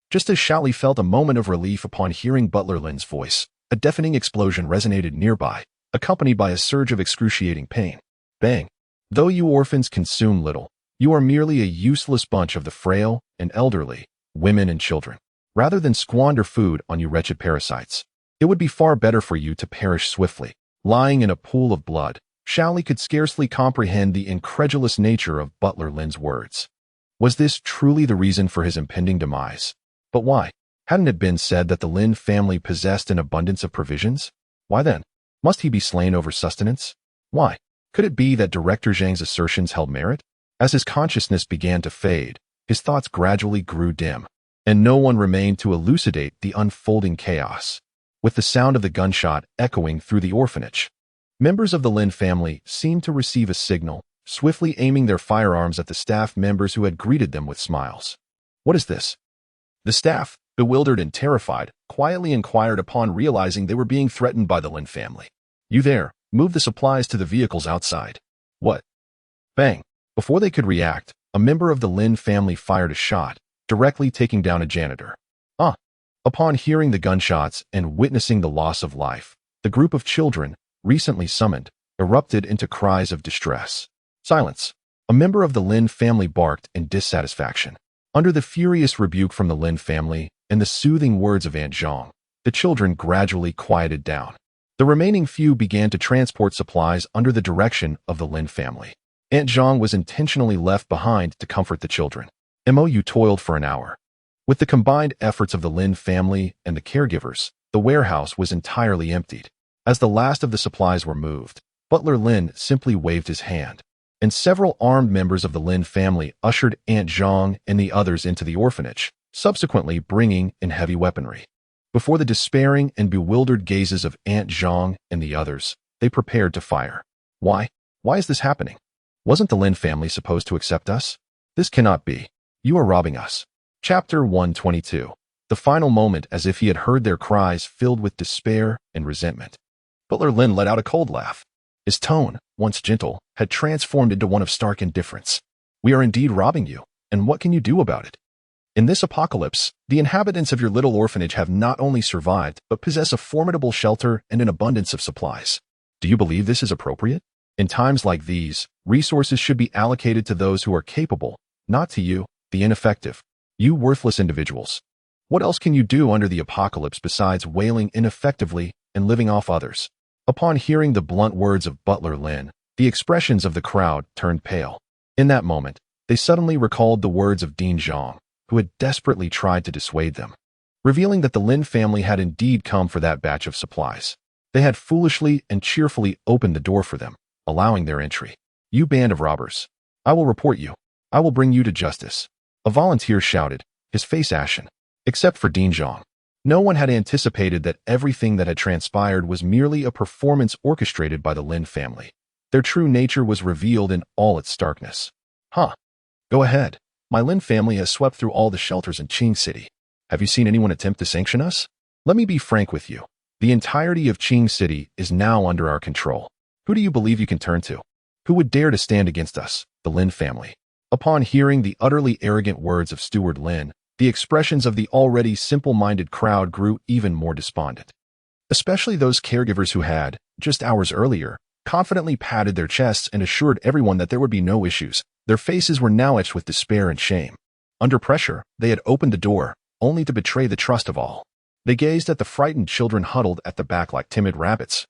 S1: Just as Shaoli felt a moment of relief upon hearing Butler Lin's voice, a deafening explosion resonated nearby, accompanied by a surge of excruciating pain. Bang! Though you orphans consume little, you are merely a useless bunch of the frail and elderly, women and children. Rather than squander food on you wretched parasites, it would be far better for you to perish swiftly. Lying in a pool of blood, Shaoli could scarcely comprehend the incredulous nature of Butler Lin's words. Was this truly the reason for his impending demise? But why? Hadn't it been said that the Lin family possessed an abundance of provisions? Why then? Must he be slain over sustenance? Why? Could it be that Director Zhang's assertions held merit? As his consciousness began to fade, his thoughts gradually grew dim, and no one remained to elucidate the unfolding chaos. With the sound of the gunshot echoing through the orphanage, members of the Lin family seemed to receive a signal, swiftly aiming their firearms at the staff members who had greeted them with smiles. What is this? The staff, bewildered and terrified, quietly inquired upon realizing they were being threatened by the Lin family. You there, move the supplies to the vehicles outside. What? Bang! Before they could react, a member of the Lin family fired a shot, directly taking down a janitor. Upon hearing the gunshots and witnessing the loss of life, the group of children, recently summoned, erupted into cries of distress. Silence! A member of the Lin family barked in dissatisfaction. Under the furious rebuke from the Lin family and the soothing words of Aunt Zhang, the children gradually quieted down. The remaining few began to transport supplies under the direction of the Lin family. Aunt Zhang was intentionally left behind to comfort the children. Mou toiled for an hour. With the combined efforts of the Lin family and the caregivers, the warehouse was entirely emptied. As the last of the supplies were moved, Butler Lin simply waved his hand, and several armed members of the Lin family ushered Aunt Zhang and the others into the orphanage, subsequently bringing in heavy weaponry. Before the despairing and bewildered gazes of Aunt Zhang and the others, they prepared to fire. Why? Why is this happening? Wasn't the Lin family supposed to accept us? This cannot be. You are robbing us. Chapter 122. The final moment, as if he had heard their cries filled with despair and resentment. Butler Lin let out a cold laugh. His tone, once gentle, had transformed into one of stark indifference. We are indeed robbing you, and what can you do about it? In this apocalypse, the inhabitants of your little orphanage have not only survived, but possess a formidable shelter and an abundance of supplies. Do you believe this is appropriate? In times like these, resources should be allocated to those who are capable, not to you, the ineffective. You worthless individuals. What else can you do under the apocalypse besides wailing ineffectively and living off others? Upon hearing the blunt words of Butler Lin, the expressions of the crowd turned pale. In that moment, they suddenly recalled the words of Dean Zhang, who had desperately tried to dissuade them, revealing that the Lin family had indeed come for that batch of supplies. They had foolishly and cheerfully opened the door for them, allowing their entry. You band of robbers. I will report you. I will bring you to justice. A volunteer shouted, his face ashen. Except for Dean Zhang. No one had anticipated that everything that had transpired was merely a performance orchestrated by the Lin family. Their true nature was revealed in all its starkness. Go ahead. My Lin family has swept through all the shelters in Qing City. Have you seen anyone attempt to sanction us? Let me be frank with you. The entirety of Qing City is now under our control. Who do you believe you can turn to? Who would dare to stand against us, the Lin family? Upon hearing the utterly arrogant words of Steward Lin, the expressions of the already simple-minded crowd grew even more despondent. Especially those caregivers who had, just hours earlier, confidently patted their chests and assured everyone that there would be no issues. Their faces were now etched with despair and shame. Under pressure, they had opened the door, only to betray the trust of all. They gazed at the frightened children huddled at the back like timid rabbits,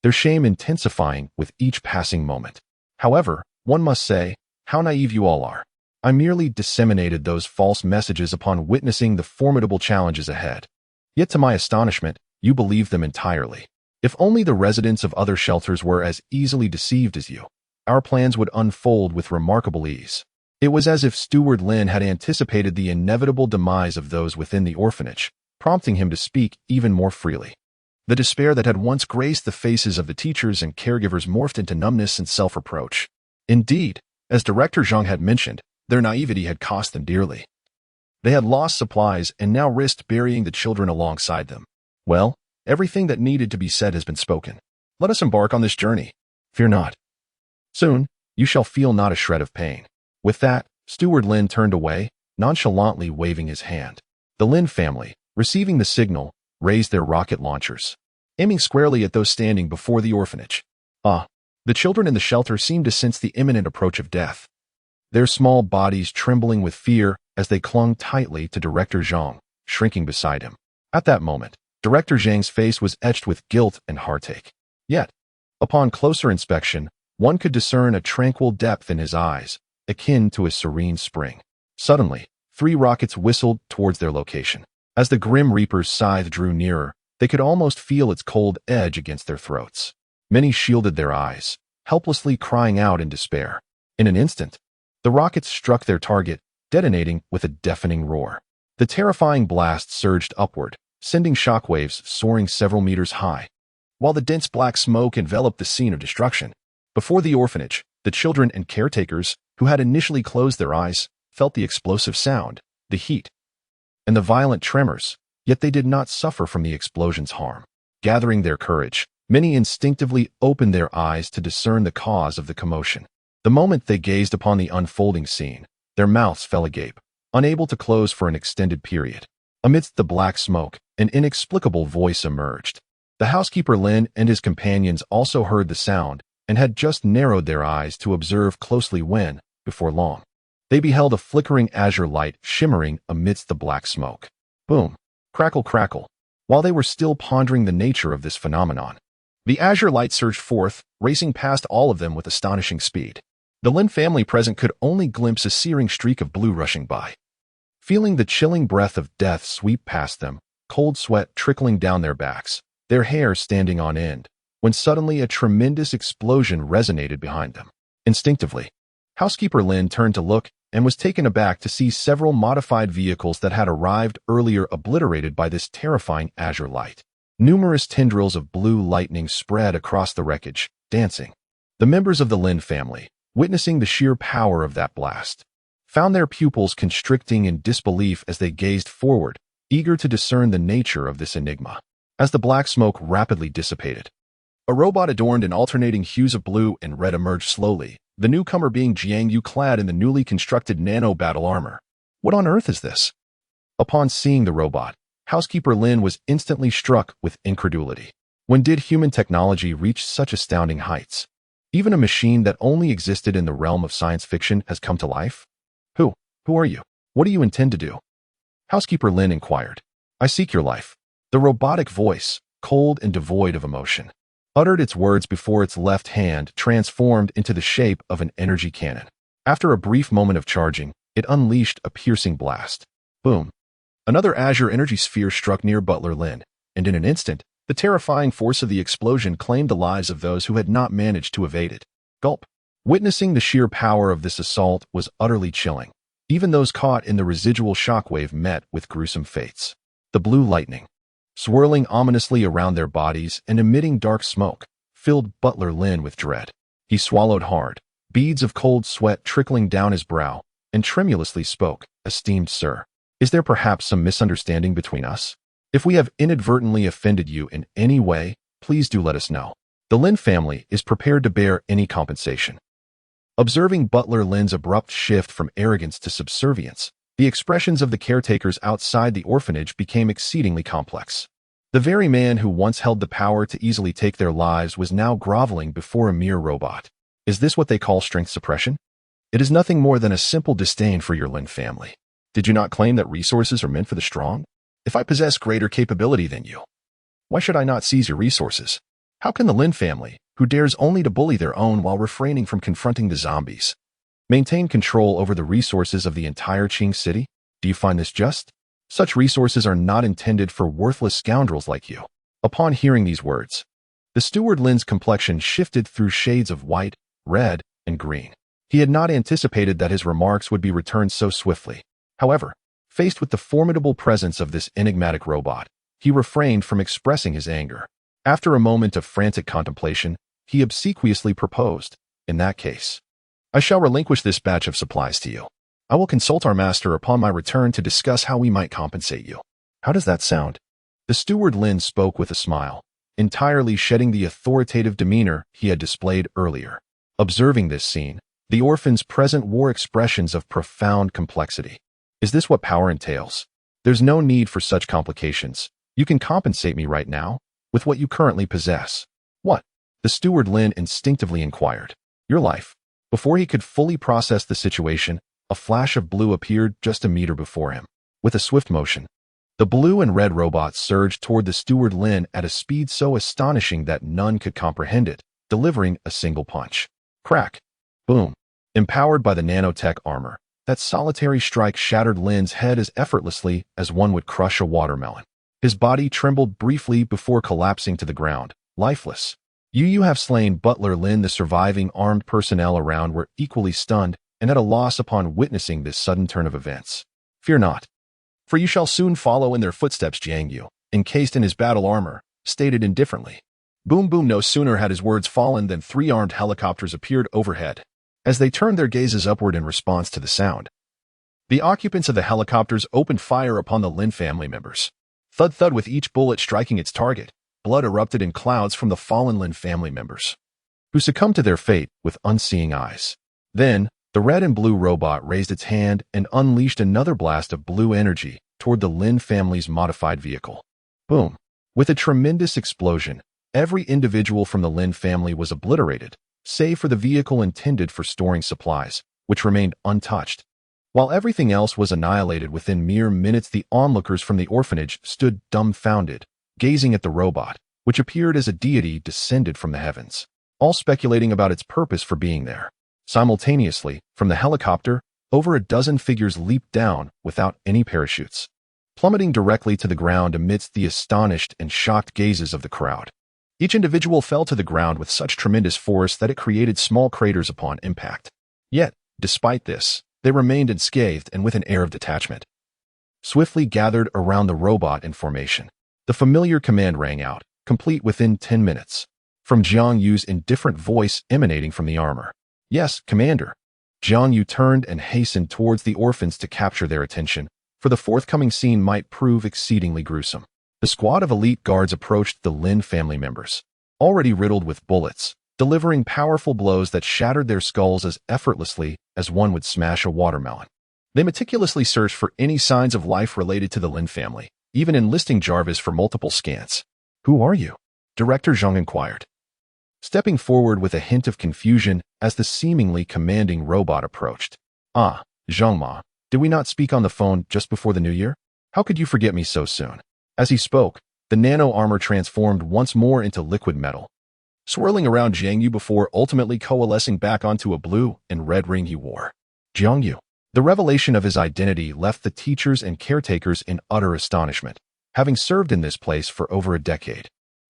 S1: their shame intensifying with each passing moment. However, one must say, how naive you all are. I merely disseminated those false messages upon witnessing the formidable challenges ahead. Yet to my astonishment, you believed them entirely. If only the residents of other shelters were as easily deceived as you, our plans would unfold with remarkable ease. It was as if Steward Lin had anticipated the inevitable demise of those within the orphanage, prompting him to speak even more freely. The despair that had once graced the faces of the teachers and caregivers morphed into numbness and self-reproach. Indeed, as Director Zhang had mentioned, their naivety had cost them dearly. They had lost supplies and now risked burying the children alongside them. Well, everything that needed to be said has been spoken. Let us embark on this journey. Fear not. Soon, You shall feel not a shred of pain." With that, Steward Lin turned away, nonchalantly waving his hand. The Lin family, receiving the signal, raised their rocket launchers, aiming squarely at those standing before the orphanage. The children in the shelter seemed to sense the imminent approach of death, their small bodies trembling with fear as they clung tightly to Director Zhang, shrinking beside him. At that moment, Director Zhang's face was etched with guilt and heartache. Yet, upon closer inspection, one could discern a tranquil depth in his eyes, akin to a serene spring. Suddenly, 3 rockets whistled towards their location. As the Grim Reaper's scythe drew nearer, they could almost feel its cold edge against their throats. Many shielded their eyes, helplessly crying out in despair. In an instant, the rockets struck their target, detonating with a deafening roar. The terrifying blast surged upward, sending shockwaves soaring several meters high, while the dense black smoke enveloped the scene of destruction. Before the orphanage, the children and caretakers, who had initially closed their eyes, felt the explosive sound, the heat, and the violent tremors, yet they did not suffer from the explosion's harm. Gathering their courage, many instinctively opened their eyes to discern the cause of the commotion. The moment they gazed upon the unfolding scene, their mouths fell agape, unable to close for an extended period. Amidst the black smoke, an inexplicable voice emerged. The housekeeper Lin and his companions also heard the sound and had just narrowed their eyes to observe closely when, before long, they beheld a flickering azure light shimmering amidst the black smoke. Boom, crackle, crackle. While they were still pondering the nature of this phenomenon, the azure light surged forth, racing past all of them with astonishing speed. The Lin family present could only glimpse a searing streak of blue rushing by. Feeling the chilling breath of death sweep past them, cold sweat trickling down their backs, their hair standing on end, when suddenly a tremendous explosion resonated behind them. Instinctively, housekeeper Lin turned to look and was taken aback to see several modified vehicles that had arrived earlier obliterated by this terrifying azure light. Numerous tendrils of blue lightning spread across the wreckage, dancing. The members of the Lin family, witnessing the sheer power of that blast, found their pupils constricting in disbelief as they gazed forward, eager to discern the nature of this enigma. As the black smoke rapidly dissipated, a robot adorned in alternating hues of blue and red emerged slowly, the newcomer being Jiang Yu clad in the newly constructed nano-battle armor. What on earth is this? Upon seeing the robot, housekeeper Lin was instantly struck with incredulity. When did human technology reach such astounding heights? Even a machine that only existed in the realm of science fiction has come to life? Who are you? What do you intend to do? Housekeeper Lin inquired. I seek your life. The robotic voice, cold and devoid of emotion, uttered its words before its left hand transformed into the shape of an energy cannon. After a brief moment of charging, it unleashed a piercing blast. Boom. Another azure energy sphere struck near Butler Lin, and in an instant, the terrifying force of the explosion claimed the lives of those who had not managed to evade it. Gulp. Witnessing the sheer power of this assault was utterly chilling. Even those caught in the residual shockwave met with gruesome fates. The blue lightning, swirling ominously around their bodies and emitting dark smoke, filled Butler Lin with dread. He swallowed hard, beads of cold sweat trickling down his brow, and tremulously spoke, Esteemed sir, is there perhaps some misunderstanding between us? If we have inadvertently offended you in any way, please do let us know. The Lin family is prepared to bear any compensation. Observing Butler Lin's abrupt shift from arrogance to subservience, the expressions of the caretakers outside the orphanage became exceedingly complex. The very man who once held the power to easily take their lives was now groveling before a mere robot. Is this what they call strength suppression? It is nothing more than a simple disdain for your Lin family. Did you not claim that resources are meant for the strong? If I possess greater capability than you, why should I not seize your resources? How can the Lin family, who dares only to bully their own while refraining from confronting the zombies, maintain control over the resources of the entire Qing city? Do you find this just? Such resources are not intended for worthless scoundrels like you. Upon hearing these words, the steward Lin's complexion shifted through shades of white, red, and green. He had not anticipated that his remarks would be returned so swiftly. However, faced with the formidable presence of this enigmatic robot, he refrained from expressing his anger. After a moment of frantic contemplation, he obsequiously proposed, in that case, I shall relinquish this batch of supplies to you. I will consult our master upon my return to discuss how we might compensate you. How does that sound? The steward Lin spoke with a smile, entirely shedding the authoritative demeanor he had displayed earlier. Observing this scene, The orphans present wore expressions of profound complexity. Is this what power entails? There's no need for such complications. You can compensate me right now with what you currently possess. What? The steward Lin instinctively inquired. Your life. Before he could fully process the situation, a flash of blue appeared just a meter before him. With a swift motion, the blue and red robots surged toward the steward Lin at a speed so astonishing that none could comprehend it, delivering a single punch. Crack. Boom. Empowered by the nanotech armor, that solitary strike shattered Lin's head as effortlessly as one would crush a watermelon. His body trembled briefly before collapsing to the ground, lifeless. You have slain Butler Lin. The surviving armed personnel around were equally stunned and at a loss upon witnessing this sudden turn of events. Fear not, for you shall soon follow in their footsteps. Jiang Yu, encased in his battle armor, stated indifferently. Boom boom. No sooner had his words fallen than 3 armed helicopters appeared overhead. As they turned their gazes upward in response to the sound, the occupants of the helicopters opened fire upon the Lin family members. Thud thud. With each bullet striking its target, blood erupted in clouds from the fallen Lin family members, who succumbed to their fate with unseeing eyes. Then, the red and blue robot raised its hand and unleashed another blast of blue energy toward the Lin family's modified vehicle. Boom. With a tremendous explosion, every individual from the Lin family was obliterated, save for the vehicle intended for storing supplies, which remained untouched. While everything else was annihilated within mere minutes, the onlookers from the orphanage stood dumbfounded, gazing at the robot, which appeared as a deity descended from the heavens, all speculating about its purpose for being there. Simultaneously, from the helicopter, over a dozen figures leaped down without any parachutes, plummeting directly to the ground amidst the astonished and shocked gazes of the crowd. Each individual fell to the ground with such tremendous force that it created small craters upon impact. Yet, despite this, they remained unscathed and with an air of detachment. Swiftly gathered around the robot in formation, the familiar command rang out, complete within 10 minutes, from Jiang Yu's indifferent voice emanating from the armor. Yes, Commander. Jiang Yu turned and hastened towards the orphans to capture their attention, for the forthcoming scene might prove exceedingly gruesome. The squad of elite guards approached the Lin family members, already riddled with bullets, delivering powerful blows that shattered their skulls as effortlessly as one would smash a watermelon. They meticulously searched for any signs of life related to the Lin family, even enlisting Jarvis for multiple scans. Who are you? Director Zhang inquired, stepping forward with a hint of confusion as the seemingly commanding robot approached. Ah, Zhang Ma, did we not speak on the phone just before the new year? How could you forget me so soon? As he spoke, the nano armor transformed once more into liquid metal, swirling around Jiang Yu before ultimately coalescing back onto a blue and red ring he wore. Jiang Yu. The revelation of his identity left the teachers and caretakers in utter astonishment, having served in this place for over a decade.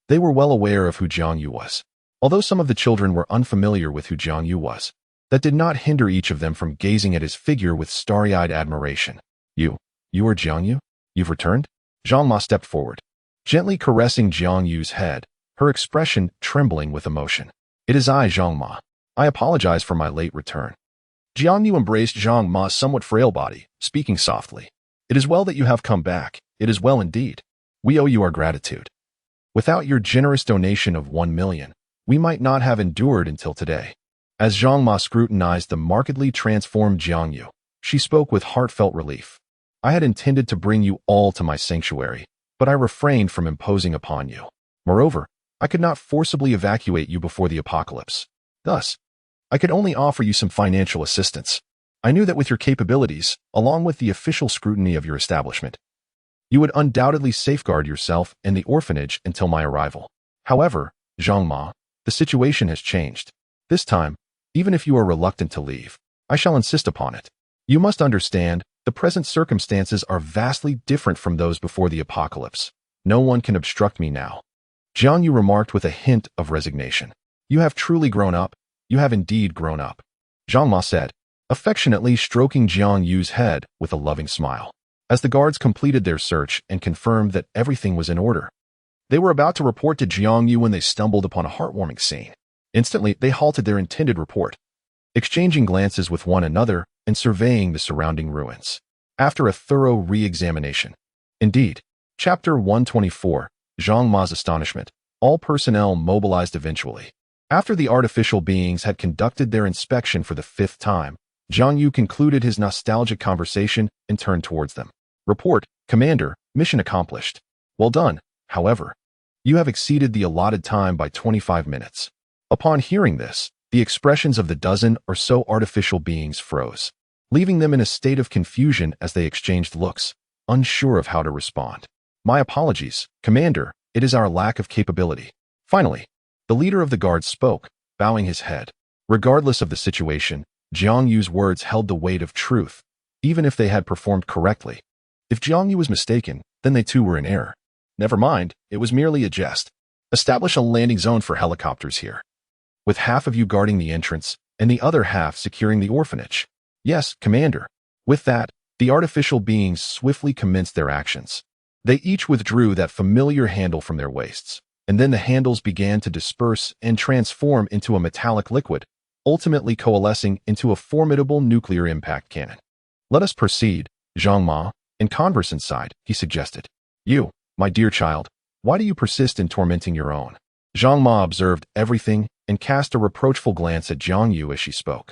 S1: They were well aware of who Jiang Yu was. Although some of the children were unfamiliar with who Jiang Yu was, that did not hinder each of them from gazing at his figure with starry-eyed admiration. You are Jiang Yu? You've returned? Zhang Ma stepped forward, gently caressing Jiang Yu's head, her expression trembling with emotion. It is I, Zhang Ma. I apologize for my late return. Jiang Yu embraced Zhang Ma's somewhat frail body, speaking softly. It is well that you have come back. It is well indeed. We owe you our gratitude. Without your generous donation of 1 million, we might not have endured until today. As Zhang Ma scrutinized the markedly transformed Jiang Yu, she spoke with heartfelt relief. I had intended to bring you all to my sanctuary, but I refrained from imposing upon you. Moreover, I could not forcibly evacuate you before the apocalypse. Thus, I could only offer you some financial assistance. I knew that with your capabilities, along with the official scrutiny of your establishment, you would undoubtedly safeguard yourself and the orphanage until my arrival. However, Zhang Ma, the situation has changed. This time, even if you are reluctant to leave, I shall insist upon it. You must understand, the present circumstances are vastly different from those before the apocalypse. No one can obstruct me now. Jiang Yu remarked with a hint of resignation. You have truly grown up. You have indeed grown up. Zhang Ma said, affectionately stroking Jiang Yu's head with a loving smile. As the guards completed their search and confirmed that everything was in order, they were about to report to Jiang Yu when they stumbled upon a heartwarming scene. Instantly, they halted their intended report, exchanging glances with one another and surveying the surrounding ruins. After a thorough re-examination. Indeed, Chapter 124, Zhang Ma's astonishment, all personnel mobilized eventually. After the artificial beings had conducted their inspection for the 5th time, Jiang Yu concluded his nostalgic conversation and turned towards them. Report, Commander, mission accomplished. Well done, however. You have exceeded the allotted time by 25 minutes. Upon hearing this, the expressions of the dozen or so artificial beings froze, leaving them in a state of confusion as they exchanged looks, unsure of how to respond. My apologies, Commander, it is our lack of capability. Finally, the leader of the guard spoke, bowing his head. Regardless of the situation, Jiang Yu's words held the weight of truth, even if they had performed correctly. If Jiang Yu was mistaken, then they too were in error. Never mind, it was merely a jest. Establish a landing zone for helicopters here, with half of you guarding the entrance and the other half securing the orphanage. Yes, Commander. With that, the artificial beings swiftly commenced their actions. They each withdrew that familiar handle from their waists, and then the handles began to disperse and transform into a metallic liquid, ultimately coalescing into a formidable nuclear impact cannon. Let us proceed, Zhang Ma, and converse inside, he suggested. You, my dear child, why do you persist in tormenting your own? Zhang Ma observed everything and cast a reproachful glance at Jiang Yu as she spoke.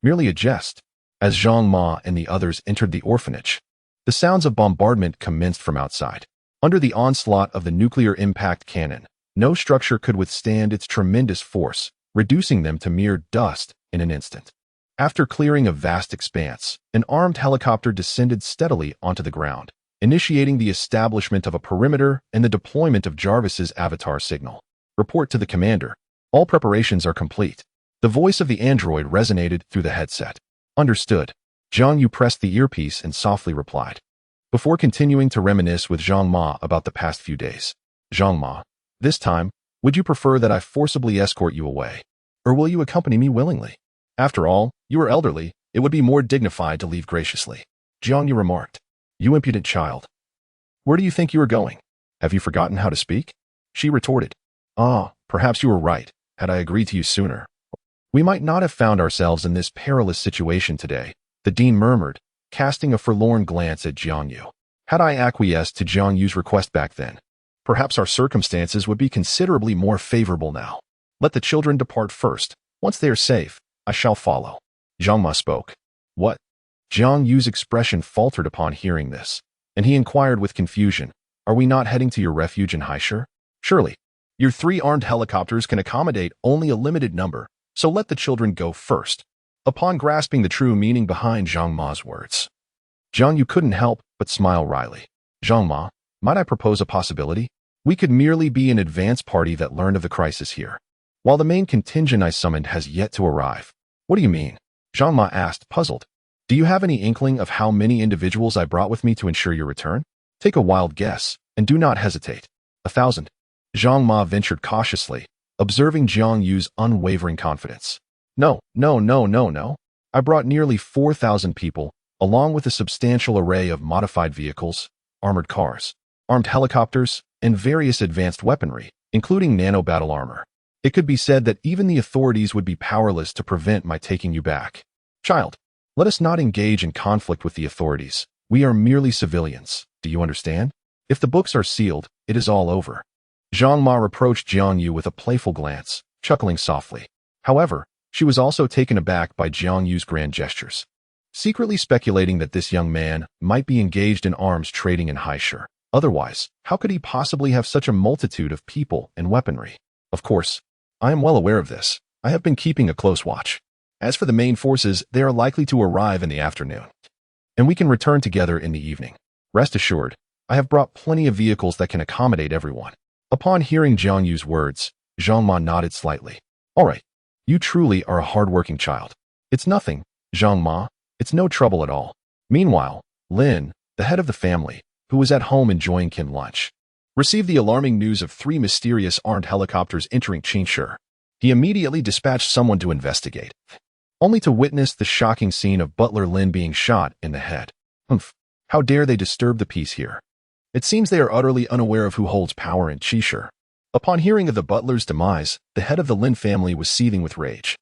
S1: Merely a jest. As Zhang Ma and the others entered the orphanage, the sounds of bombardment commenced from outside. Under the onslaught of the nuclear impact cannon, no structure could withstand its tremendous force, reducing them to mere dust in an instant. After clearing a vast expanse, an armed helicopter descended steadily onto the ground, initiating the establishment of a perimeter and the deployment of Jarvis's avatar signal. Report to the commander. All preparations are complete. The voice of the android resonated through the headset. Understood. Jiang Yu pressed the earpiece and softly replied, before continuing to reminisce with Zhang Ma about the past few days. Zhang Ma, this time, would you prefer that I forcibly escort you away? Or will you accompany me willingly? After all, you are elderly, it would be more dignified to leave graciously. Jiang Yu remarked. You impudent child. Where do you think you are going? Have you forgotten how to speak? She retorted. Perhaps you were right. Had I agreed to you sooner, we might not have found ourselves in this perilous situation today, the dean murmured, casting a forlorn glance at Jiang Yu. Had I acquiesced to Jiang Yu's request back then, perhaps our circumstances would be considerably more favorable now. Let the children depart first. Once they are safe, I shall follow. Zhang Ma spoke. What? Jiang Yu's expression faltered upon hearing this, and he inquired with confusion, are we not heading to your refuge in Haishur? Surely. Your 3 armed helicopters can accommodate only a limited number, so let the children go first. Upon grasping the true meaning behind Zhang Ma's words, Jiang Yu couldn't help but smile wryly. Zhang Ma, might I propose a possibility? We could merely be an advance party that learned of the crisis here, while the main contingent I summoned has yet to arrive. What do you mean? Zhang Ma asked, puzzled. Do you have any inkling of how many individuals I brought with me to ensure your return? Take a wild guess, and do not hesitate. 1,000. Zhang Ma ventured cautiously, observing Jiang Yu's unwavering confidence. No. I brought nearly 4,000 people, along with a substantial array of modified vehicles, armored cars, armed helicopters, and various advanced weaponry, including nano-battle armor. It could be said that even the authorities would be powerless to prevent my taking you back. Child, let us not engage in conflict with the authorities. We are merely civilians. Do you understand? If the books are sealed, it is all over. Zhang Ma reproached Jiang Yu with a playful glance, chuckling softly. However, she was also taken aback by Jiang Yu's grand gestures, secretly speculating that this young man might be engaged in arms trading in Haishur. Otherwise, how could he possibly have such a multitude of people and weaponry? Of course, I am well aware of this. I have been keeping a close watch. As for the main forces, they are likely to arrive in the afternoon, and we can return together in the evening. Rest assured, I have brought plenty of vehicles that can accommodate everyone. Upon hearing Jiang Yu's words, Zhang Ma nodded slightly. All right, you truly are a hard-working child. It's nothing, Zhang Ma. It's no trouble at all. Meanwhile, Lin, the head of the family, who was at home enjoying kin lunch, received the alarming news of 3 mysterious armed helicopters entering Qingshi. He immediately dispatched someone to investigate, only to witness the shocking scene of Butler Lin being shot in the head. How dare they disturb the peace here? It seems they are utterly unaware of who holds power in Qingshi. Upon hearing of the butler's demise, the head of the Lin family was seething with rage.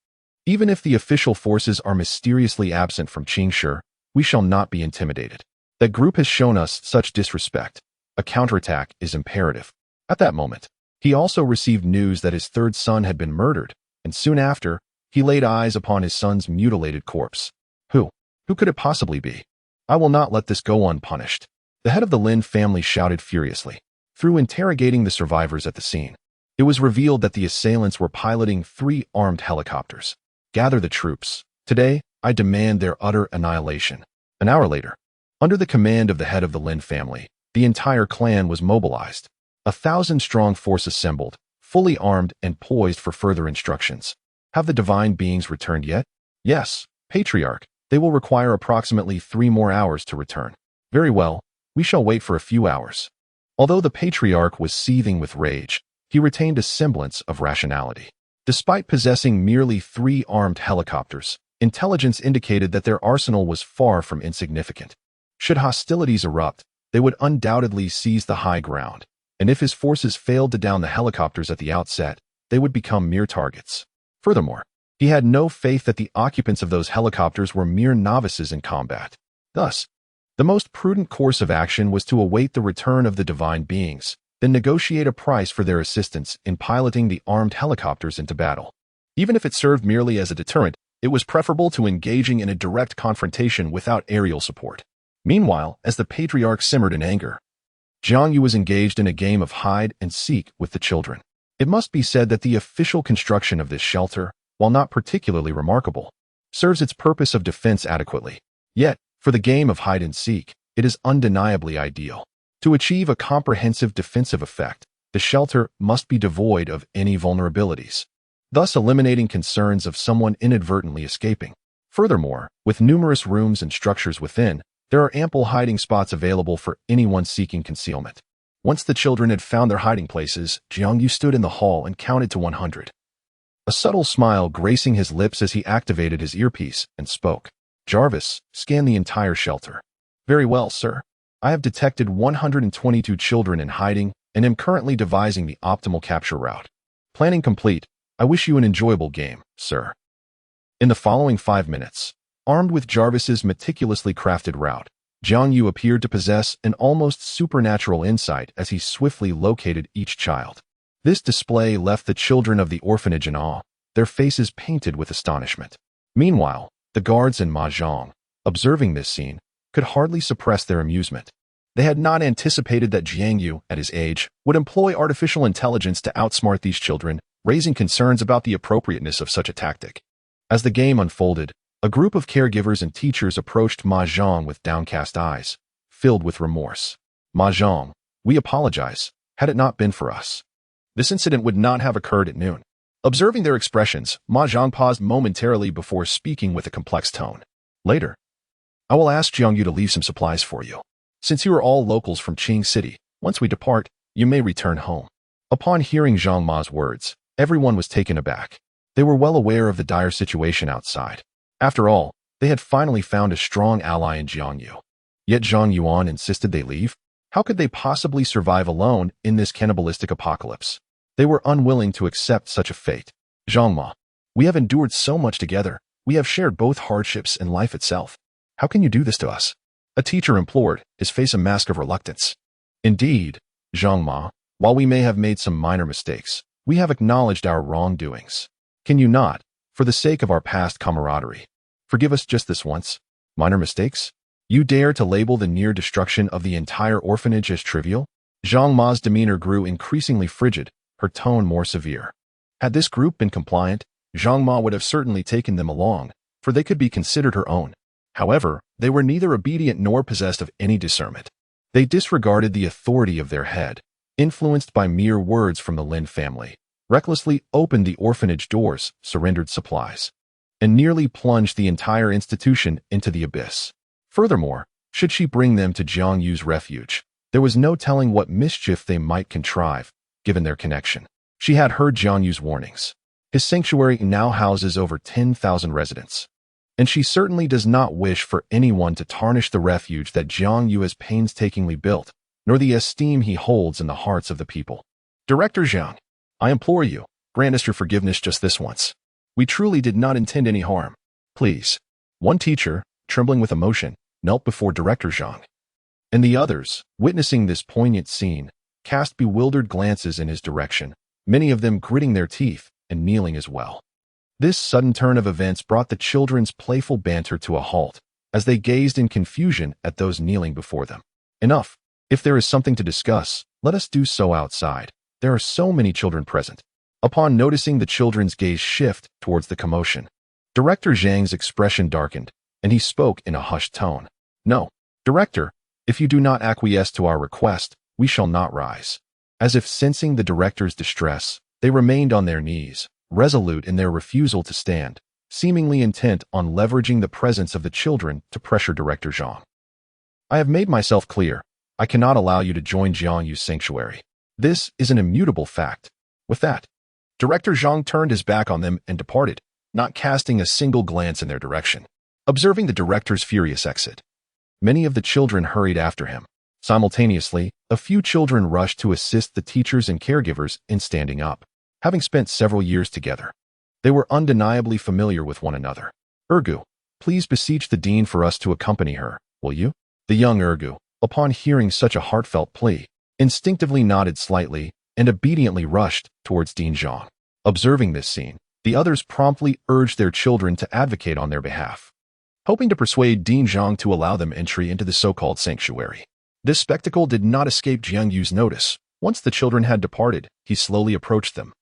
S1: Even if the official forces are mysteriously absent from Qingshi, we shall not be intimidated. That group has shown us such disrespect. A counterattack is imperative. At that moment, He also received news that his third son had been murdered, and soon after, he laid eyes upon his son's mutilated corpse. Who? Who could it possibly be? I will not let this go unpunished. The head of the Lin family shouted furiously. Through interrogating the survivors at the scene, it was revealed that the assailants were piloting 3 armed helicopters. Gather the troops. Today, I demand their utter annihilation. An hour later, under the command of the head of the Lin family, the entire clan was mobilized. 1,000-strong force assembled, fully armed and poised for further instructions. Have the divine beings returned yet? Yes, Patriarch. They will require approximately 3 more hours to return. Very well, we shall wait for a few hours. Although the Patriarch was seething with rage, he retained a semblance of rationality. Despite possessing merely 3 armed helicopters, intelligence indicated that their arsenal was far from insignificant. Should hostilities erupt, they would undoubtedly seize the high ground, and if his forces failed to down the helicopters at the outset, they would become mere targets. Furthermore, he had no faith that the occupants of those helicopters were mere novices in combat. Thus, the most prudent course of action was to await the return of the divine beings, then negotiate a price for their assistance in piloting the armed helicopters into battle. Even if it served merely as a deterrent, it was preferable to engaging in a direct confrontation without aerial support. Meanwhile, as the Patriarch simmered in anger, Jiang Yu was engaged in a game of hide and seek with the children. It must be said that the official construction of this shelter, while not particularly remarkable, serves its purpose of defense adequately. Yet, for the game of hide and seek, it is undeniably ideal. To achieve a comprehensive defensive effect, the shelter must be devoid of any vulnerabilities, thus eliminating concerns of someone inadvertently escaping. Furthermore, with numerous rooms and structures within, there are ample hiding spots available for anyone seeking concealment. Once the children had found their hiding places, Jiang Yu stood in the hall and counted to 100. A subtle smile gracing his lips as he activated his earpiece and spoke. Jarvis, scan the entire shelter. Very well, sir. I have detected 122 children in hiding and am currently devising the optimal capture route. Planning complete. I wish you an enjoyable game, sir. In the following 5 minutes, armed with Jarvis's meticulously crafted route, Jiang Yu appeared to possess an almost supernatural insight as he swiftly located each child. This display left the children of the orphanage in awe, their faces painted with astonishment. Meanwhile, the guards and Mahjong, observing this scene, could hardly suppress their amusement. They had not anticipated that Jiang Yu, at his age, would employ artificial intelligence to outsmart these children, raising concerns about the appropriateness of such a tactic. As the game unfolded, a group of caregivers and teachers approached Mahjong with downcast eyes, filled with remorse. Mahjong, we apologize. Had it not been for us, this incident would not have occurred at noon. Observing their expressions, Mahjong paused momentarily before speaking with a complex tone. Later, I will ask Jiang Yu to leave some supplies for you. Since you are all locals from Qing City, once we depart, you may return home. Upon hearing Zhang Ma's words, everyone was taken aback. They were well aware of the dire situation outside. After all, they had finally found a strong ally in Jiang Yu. Yet Zhang Yuan insisted they leave. How could they possibly survive alone in this cannibalistic apocalypse? They were unwilling to accept such a fate. Zhang Ma, we have endured so much together. We have shared both hardships and life itself. How can you do this to us? A teacher implored, his face a mask of reluctance. Indeed, Zhang Ma, while we may have made some minor mistakes, we have acknowledged our wrongdoings. Can you not, for the sake of our past camaraderie, forgive us just this once? Minor mistakes? You dare to label the near destruction of the entire orphanage as trivial? Zhang Ma's demeanor grew increasingly frigid, her tone more severe. Had this group been compliant, Zhang Ma would have certainly taken them along, for they could be considered her own. However, they were neither obedient nor possessed of any discernment. They disregarded the authority of their head, influenced by mere words from the Lin family, recklessly opened the orphanage doors, surrendered supplies, and nearly plunged the entire institution into the abyss. Furthermore, should she bring them to Jiang Yu's refuge, there was no telling what mischief they might contrive, given their connection. She had heard Jiang Yu's warnings. His sanctuary now houses over 10,000 residents, and she certainly does not wish for anyone to tarnish the refuge that Jiang Yu has painstakingly built, nor the esteem he holds in the hearts of the people. Director Jiang, I implore you, grant us your forgiveness just this once. We truly did not intend any harm. Please. One teacher, trembling with emotion, knelt before Director Zhang. And the others, witnessing this poignant scene, cast bewildered glances in his direction, many of them gritting their teeth and kneeling as well. This sudden turn of events brought the children's playful banter to a halt, as they gazed in confusion at those kneeling before them. Enough. If there is something to discuss, let us do so outside. There are so many children present. Upon noticing the children's gaze shift towards the commotion, Director Jiang's expression darkened, and he spoke in a hushed tone. No, Director, if you do not acquiesce to our request, we shall not rise. As if sensing the director's distress, they remained on their knees, resolute in their refusal to stand, seemingly intent on leveraging the presence of the children to pressure Director Jiang. I have made myself clear. I cannot allow you to join Jiang Yu's sanctuary. This is an immutable fact. With that, Director Jiang turned his back on them and departed, not casting a single glance in their direction. Observing the director's furious exit, many of the children hurried after him. Simultaneously, a few children rushed to assist the teachers and caregivers in standing up. Having spent several years together, they were undeniably familiar with one another. Ergu, please beseech the dean for us to accompany her, will you? The young Ergu, upon hearing such a heartfelt plea, instinctively nodded slightly and obediently rushed towards Dean Zhang. Observing this scene, the others promptly urged their children to advocate on their behalf, hoping to persuade Dean Zhang to allow them entry into the so-called sanctuary. This spectacle did not escape Jiang Yu's notice. Once the children had departed, he slowly approached them,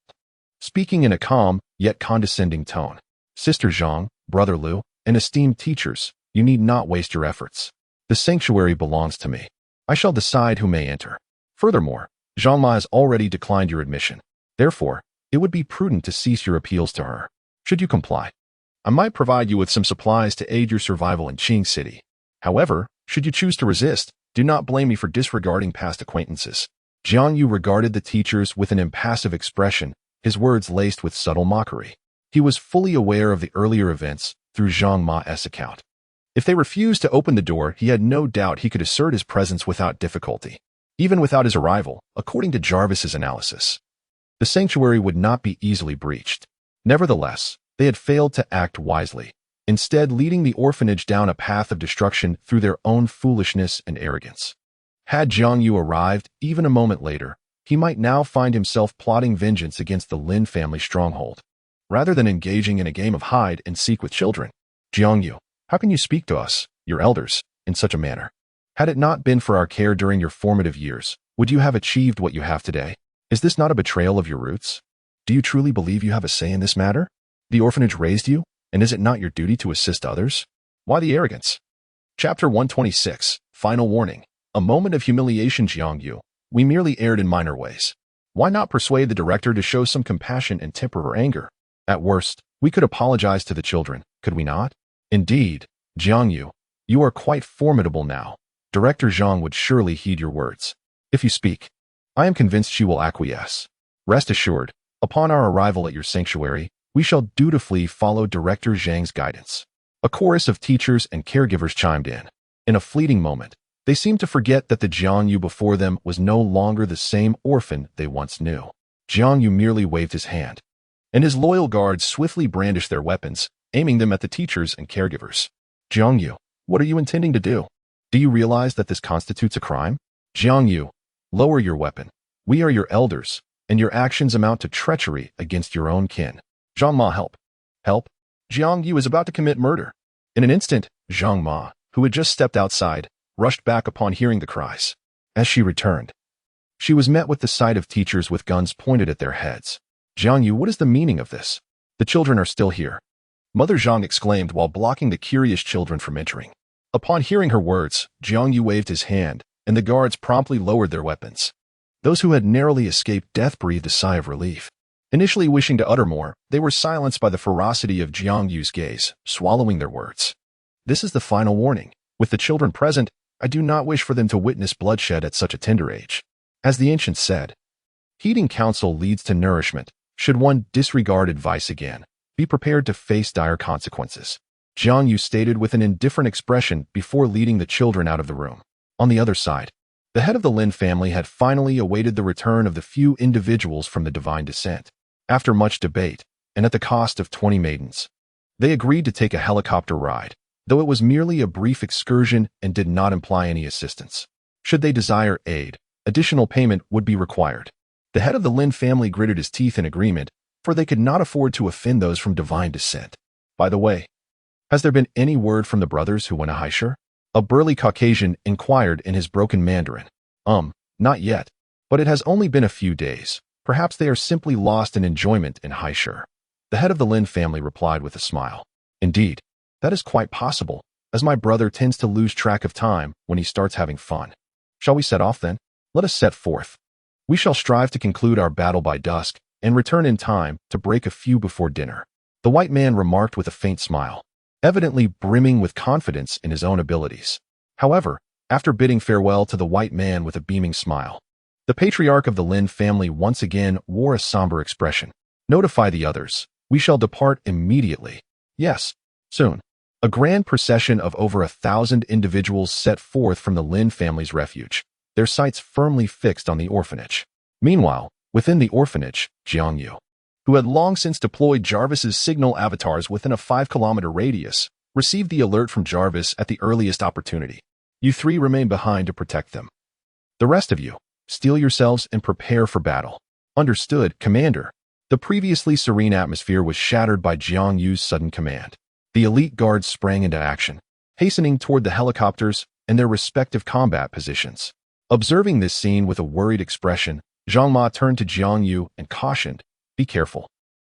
S1: speaking in a calm, yet condescending tone. Sister Zhang, Brother Liu, and esteemed teachers, you need not waste your efforts. The sanctuary belongs to me. I shall decide who may enter. Furthermore, Zhang Ma has already declined your admission. Therefore, it would be prudent to cease your appeals to her. Should you comply, I might provide you with some supplies to aid your survival in Qing City. However, should you choose to resist, do not blame me for disregarding past acquaintances. Jiang Yu regarded the teachers with an impassive expression, his words laced with subtle mockery. He was fully aware of the earlier events through Zhang Ma's account. If they refused to open the door, he had no doubt he could assert his presence without difficulty. Even without his arrival, according to Jarvis's analysis, the sanctuary would not be easily breached. Nevertheless, they had failed to act wisely, instead leading the orphanage down a path of destruction through their own foolishness and arrogance. Had Jiang Yu arrived even a moment later, he might now find himself plotting vengeance against the Lin family stronghold, rather than engaging in a game of hide and seek with children. Jiang Yu, how can you speak to us, your elders, in such a manner? Had it not been for our care during your formative years, would you have achieved what you have today? Is this not a betrayal of your roots? Do you truly believe you have a say in this matter? The orphanage raised you, and is it not your duty to assist others? Why the arrogance? Chapter 126, Final Warning. A moment of humiliation, Jiang Yu. We merely erred in minor ways. Why not persuade the director to show some compassion and temper her anger? At worst, we could apologize to the children, could we not? Indeed, Jiang Yu, you are quite formidable now. Director Zhang would surely heed your words. If you speak, I am convinced she will acquiesce. Rest assured, upon our arrival at your sanctuary, we shall dutifully follow Director Zhang's guidance. A chorus of teachers and caregivers chimed in. In a fleeting moment, they seemed to forget that the Jiang Yu before them was no longer the same orphan they once knew. Jiang Yu merely waved his hand, and his loyal guards swiftly brandished their weapons, aiming them at the teachers and caregivers. Jiang Yu, what are you intending to do? Do you realize that this constitutes a crime? Jiang Yu, lower your weapon. We are your elders, and your actions amount to treachery against your own kin. Zhang Ma, help. Help? Jiang Yu is about to commit murder. In an instant, Zhang Ma, who had just stepped outside, rushed back upon hearing the cries. As she returned, she was met with the sight of teachers with guns pointed at their heads. Jiang Yu, what is the meaning of this? The children are still here. Mother Zhang exclaimed while blocking the curious children from entering. Upon hearing her words, Jiang Yu waved his hand, and the guards promptly lowered their weapons. Those who had narrowly escaped death breathed a sigh of relief. Initially wishing to utter more, they were silenced by the ferocity of Jiang Yu's gaze, swallowing their words. This is the final warning. With the children present, I do not wish for them to witness bloodshed at such a tender age. As the ancients said, heeding counsel leads to nourishment. Should one disregard advice again, be prepared to face dire consequences. Jiang Yu stated with an indifferent expression before leading the children out of the room. On the other side, the head of the Lin family had finally awaited the return of the few individuals from the divine descent. After much debate, and at the cost of 20 maidens, they agreed to take a helicopter ride, though it was merely a brief excursion and did not imply any assistance. Should they desire aid, additional payment would be required. The head of the Lin family gritted his teeth in agreement, for they could not afford to offend those from divine descent. By the way, has there been any word from the brothers who went a Haishur? A burly Caucasian inquired in his broken Mandarin. Not yet, but it has only been a few days. Perhaps they are simply lost in enjoyment in Haishur. The head of the Lin family replied with a smile. Indeed, that is quite possible, as my brother tends to lose track of time when he starts having fun. Shall we set off then? Let us set forth. We shall strive to conclude our battle by dusk and return in time to break a few before dinner. The white man remarked with a faint smile, evidently brimming with confidence in his own abilities. However, after bidding farewell to the white man with a beaming smile, the patriarch of the Lin family once again wore a somber expression. Notify the others. We shall depart immediately. Yes, soon. A grand procession of over 1,000 individuals set forth from the Lin family's refuge, their sights firmly fixed on the orphanage. Meanwhile, within the orphanage, Jiang Yu, who had long since deployed Jarvis's signal avatars within a 5-kilometer radius, received the alert from Jarvis at the earliest opportunity. You three remain behind to protect them. The rest of you, steel yourselves and prepare for battle. Understood, Commander. The previously serene atmosphere was shattered by Jiang Yu's sudden command. The elite guards sprang into action, hastening toward the helicopters and their respective combat positions. Observing this scene with a worried expression, Zhang Ma turned to Jiang Yu and cautioned, "Be careful."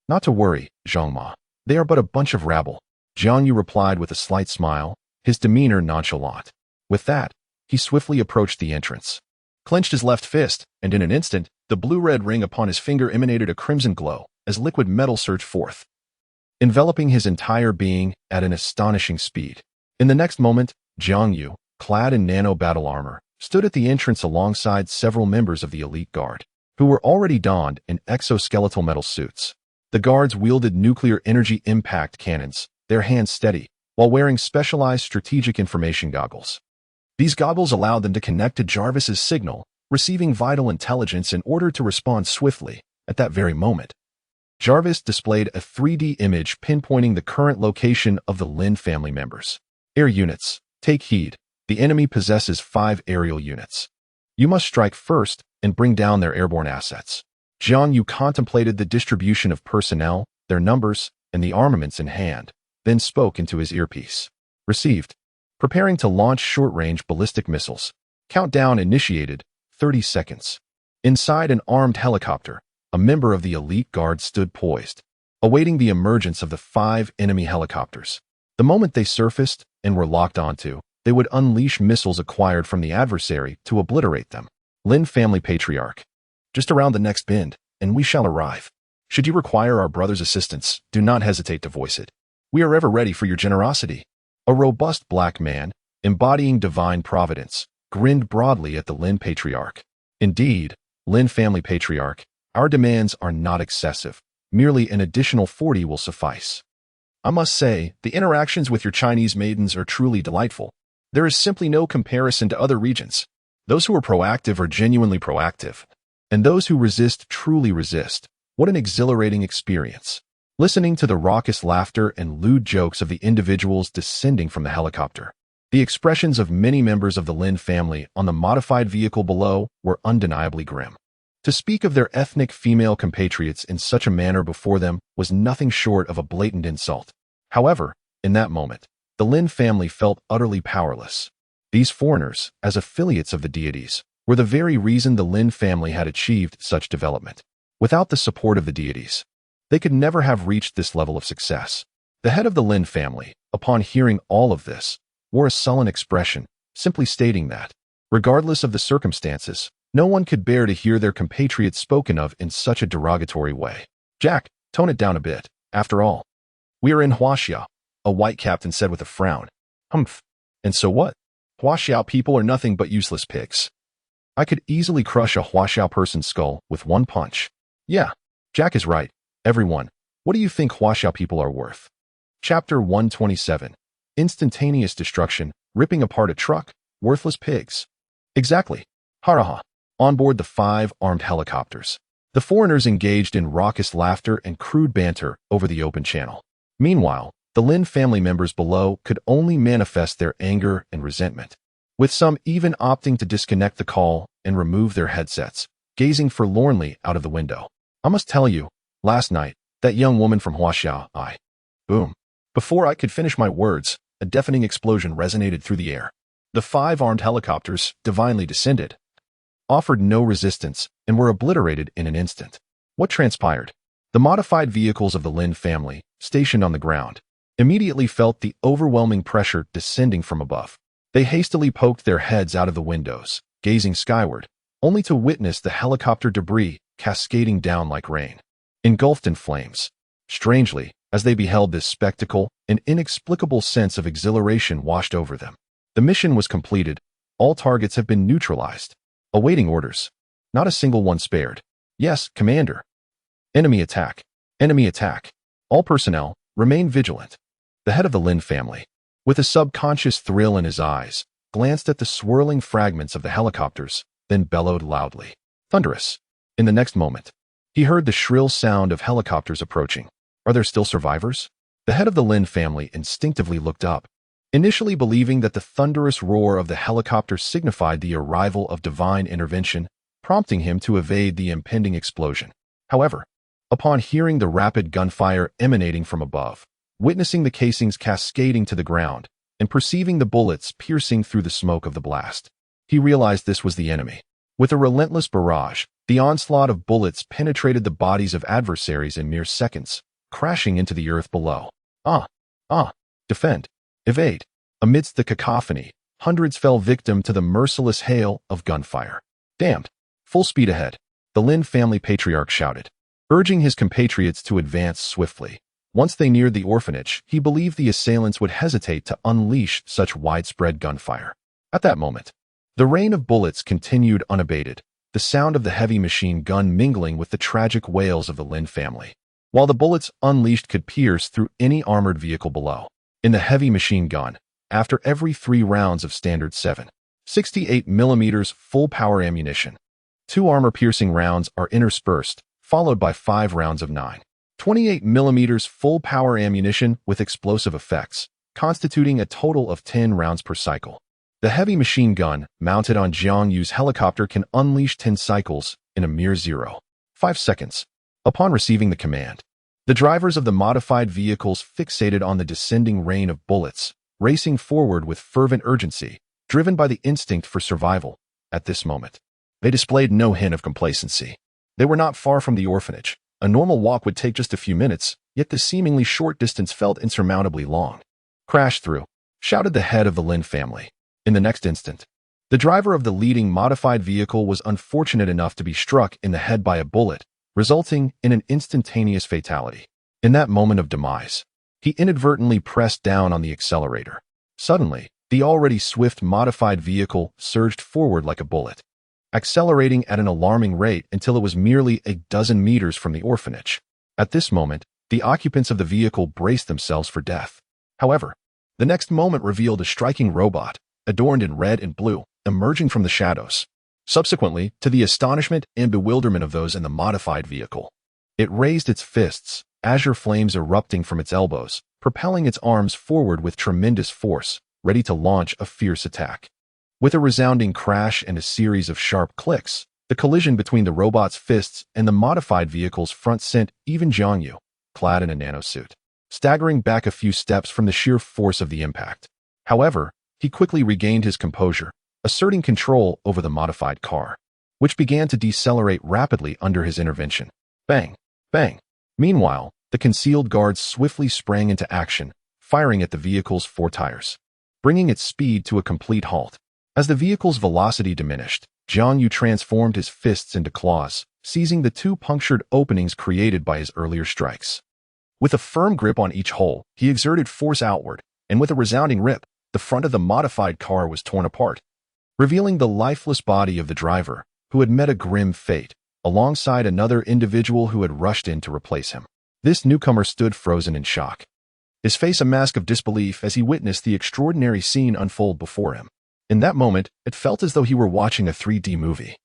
S1: "Not to worry, Zhang Ma. They are but a bunch of rabble." Jiang Yu replied with a slight smile, his demeanor nonchalant. With that, he swiftly approached the entrance, clenched his left fist, and in an instant, the blue-red ring upon his finger emanated a crimson glow as liquid metal surged forth, enveloping his entire being at an astonishing speed. In the next moment, Jiang Yu, clad in nano-battle armor, stood at the entrance alongside several members of the elite guard, who were already donned in exoskeletal metal suits. The guards wielded nuclear energy impact cannons, their hands steady, while wearing specialized strategic information goggles. These goggles allowed them to connect to Jarvis's signal, receiving vital intelligence in order to respond swiftly at that very moment. Jarvis displayed a 3D image pinpointing the current location of the Lin family members. Air units, take heed. The enemy possesses 5 aerial units. You must strike first and bring down their airborne assets. Jiang Yu contemplated the distribution of personnel, their numbers, and the armaments in hand, then spoke into his earpiece. Received. Preparing to launch short-range ballistic missiles. Countdown initiated, 30 seconds. Inside an armed helicopter, a member of the elite guard stood poised, awaiting the emergence of the 5 enemy helicopters. The moment they surfaced and were locked onto, they would unleash missiles acquired from the adversary to obliterate them. Lin family patriarch. Just around the next bend, and we shall arrive. Should you require our brother's assistance, do not hesitate to voice it. We are ever ready for your generosity. A robust black man, embodying divine providence, grinned broadly at the Lin patriarch. Indeed, Lin family patriarch, our demands are not excessive. Merely an additional 40 will suffice. I must say, the interactions with your Chinese maidens are truly delightful. There is simply no comparison to other regions. Those who are proactive are genuinely proactive, and those who resist truly resist. What an exhilarating experience. Listening to the raucous laughter and lewd jokes of the individuals descending from the helicopter. The expressions of many members of the Lin family on the modified vehicle below were undeniably grim. To speak of their ethnic female compatriots in such a manner before them was nothing short of a blatant insult. However, in that moment, the Lin family felt utterly powerless. These foreigners, as affiliates of the deities, were the very reason the Lin family had achieved such development. Without the support of the deities, they could never have reached this level of success. The head of the Lin family, upon hearing all of this, wore a sullen expression, simply stating that, regardless of the circumstances, no one could bear to hear their compatriots spoken of in such a derogatory way. Jack, tone it down a bit. After all, we are in Huaxia, a white captain said with a frown. Humph. And so what? Huaxiao people are nothing but useless pigs. I could easily crush a Huaxiao person's skull with one punch. Yeah, Jack is right. Everyone, what do you think Huaxiao people are worth? Chapter 127. Instantaneous destruction, ripping apart a truck, worthless pigs. Exactly. Haraha. On board the 5 armed helicopters, the foreigners engaged in raucous laughter and crude banter over the open channel. Meanwhile, the Lin family members below could only manifest their anger and resentment, with some even opting to disconnect the call and remove their headsets, gazing forlornly out of the window. I must tell you, last night, that young woman from Huaxia, Boom. Before I could finish my words, a deafening explosion resonated through the air. The 5 armed helicopters, divinely descended, offered no resistance and were obliterated in an instant. What transpired? The modified vehicles of the Lin family, stationed on the ground, immediately felt the overwhelming pressure descending from above. They hastily poked their heads out of the windows, gazing skyward, only to witness the helicopter debris cascading down like rain. Engulfed in flames. Strangely, as they beheld this spectacle, an inexplicable sense of exhilaration washed over them. The mission was completed. All targets have been neutralized. Awaiting orders. Not a single one spared. Yes, Commander. Enemy attack. Enemy attack. All personnel, remain vigilant. The head of the Lin family, with a subconscious thrill in his eyes, glanced at the swirling fragments of the helicopters, then bellowed loudly. Thunderous. In the next moment, he heard the shrill sound of helicopters approaching. Are there still survivors? The head of the Lin family instinctively looked up, initially believing that the thunderous roar of the helicopter signified the arrival of divine intervention, prompting him to evade the impending explosion. However, upon hearing the rapid gunfire emanating from above, witnessing the casings cascading to the ground, and perceiving the bullets piercing through the smoke of the blast, he realized this was the enemy. With a relentless barrage, the onslaught of bullets penetrated the bodies of adversaries in mere seconds, crashing into the earth below. Defend. Evade. Amidst the cacophony, hundreds fell victim to the merciless hail of gunfire. Damned. Full speed ahead, the Lin family patriarch shouted, urging his compatriots to advance swiftly. Once they neared the orphanage, he believed the assailants would hesitate to unleash such widespread gunfire. At that moment, the rain of bullets continued unabated, the sound of the heavy machine gun mingling with the tragic wails of the Lin family, while the bullets unleashed could pierce through any armored vehicle below. In the heavy machine gun, after every 3 rounds of standard 7.68mm full-power ammunition, 2 armor-piercing rounds are interspersed, followed by 5 rounds of 9.28mm full-power ammunition with explosive effects, constituting a total of 10 rounds per cycle. The heavy machine gun, mounted on Jiang Yu's helicopter, can unleash 10 cycles in a mere 0.5 seconds. Upon receiving the command, the drivers of the modified vehicles fixated on the descending rain of bullets, racing forward with fervent urgency, driven by the instinct for survival. At this moment, they displayed no hint of complacency. They were not far from the orphanage. A normal walk would take just a few minutes, yet the seemingly short distance felt insurmountably long. Crash through, shouted the head of the Lin family. In the next instant, the driver of the leading modified vehicle was unfortunate enough to be struck in the head by a bullet, resulting in an instantaneous fatality. In that moment of demise, he inadvertently pressed down on the accelerator. Suddenly, the already swift modified vehicle surged forward like a bullet, accelerating at an alarming rate until it was merely a dozen meters from the orphanage. At this moment, the occupants of the vehicle braced themselves for death. However, the next moment revealed a striking robot, adorned in red and blue, emerging from the shadows. Subsequently, to the astonishment and bewilderment of those in the modified vehicle, it raised its fists, azure flames erupting from its elbows, propelling its arms forward with tremendous force, ready to launch a fierce attack. With a resounding crash and a series of sharp clicks, the collision between the robot's fists and the modified vehicle's front sent even Jiang Yu, clad in a nanosuit, staggering back a few steps from the sheer force of the impact. However, he quickly regained his composure, asserting control over the modified car, which began to decelerate rapidly under his intervention. Bang! Bang! Meanwhile, the concealed guards swiftly sprang into action, firing at the vehicle's 4 tires, bringing its speed to a complete halt. As the vehicle's velocity diminished, Jiang Yu transformed his fists into claws, seizing the 2 punctured openings created by his earlier strikes. With a firm grip on each hole, he exerted force outward, and with a resounding rip, the front of the modified car was torn apart, revealing the lifeless body of the driver, who had met a grim fate, alongside another individual who had rushed in to replace him. This newcomer stood frozen in shock, his face a mask of disbelief as he witnessed the extraordinary scene unfold before him. In that moment, it felt as though he were watching a 3D movie.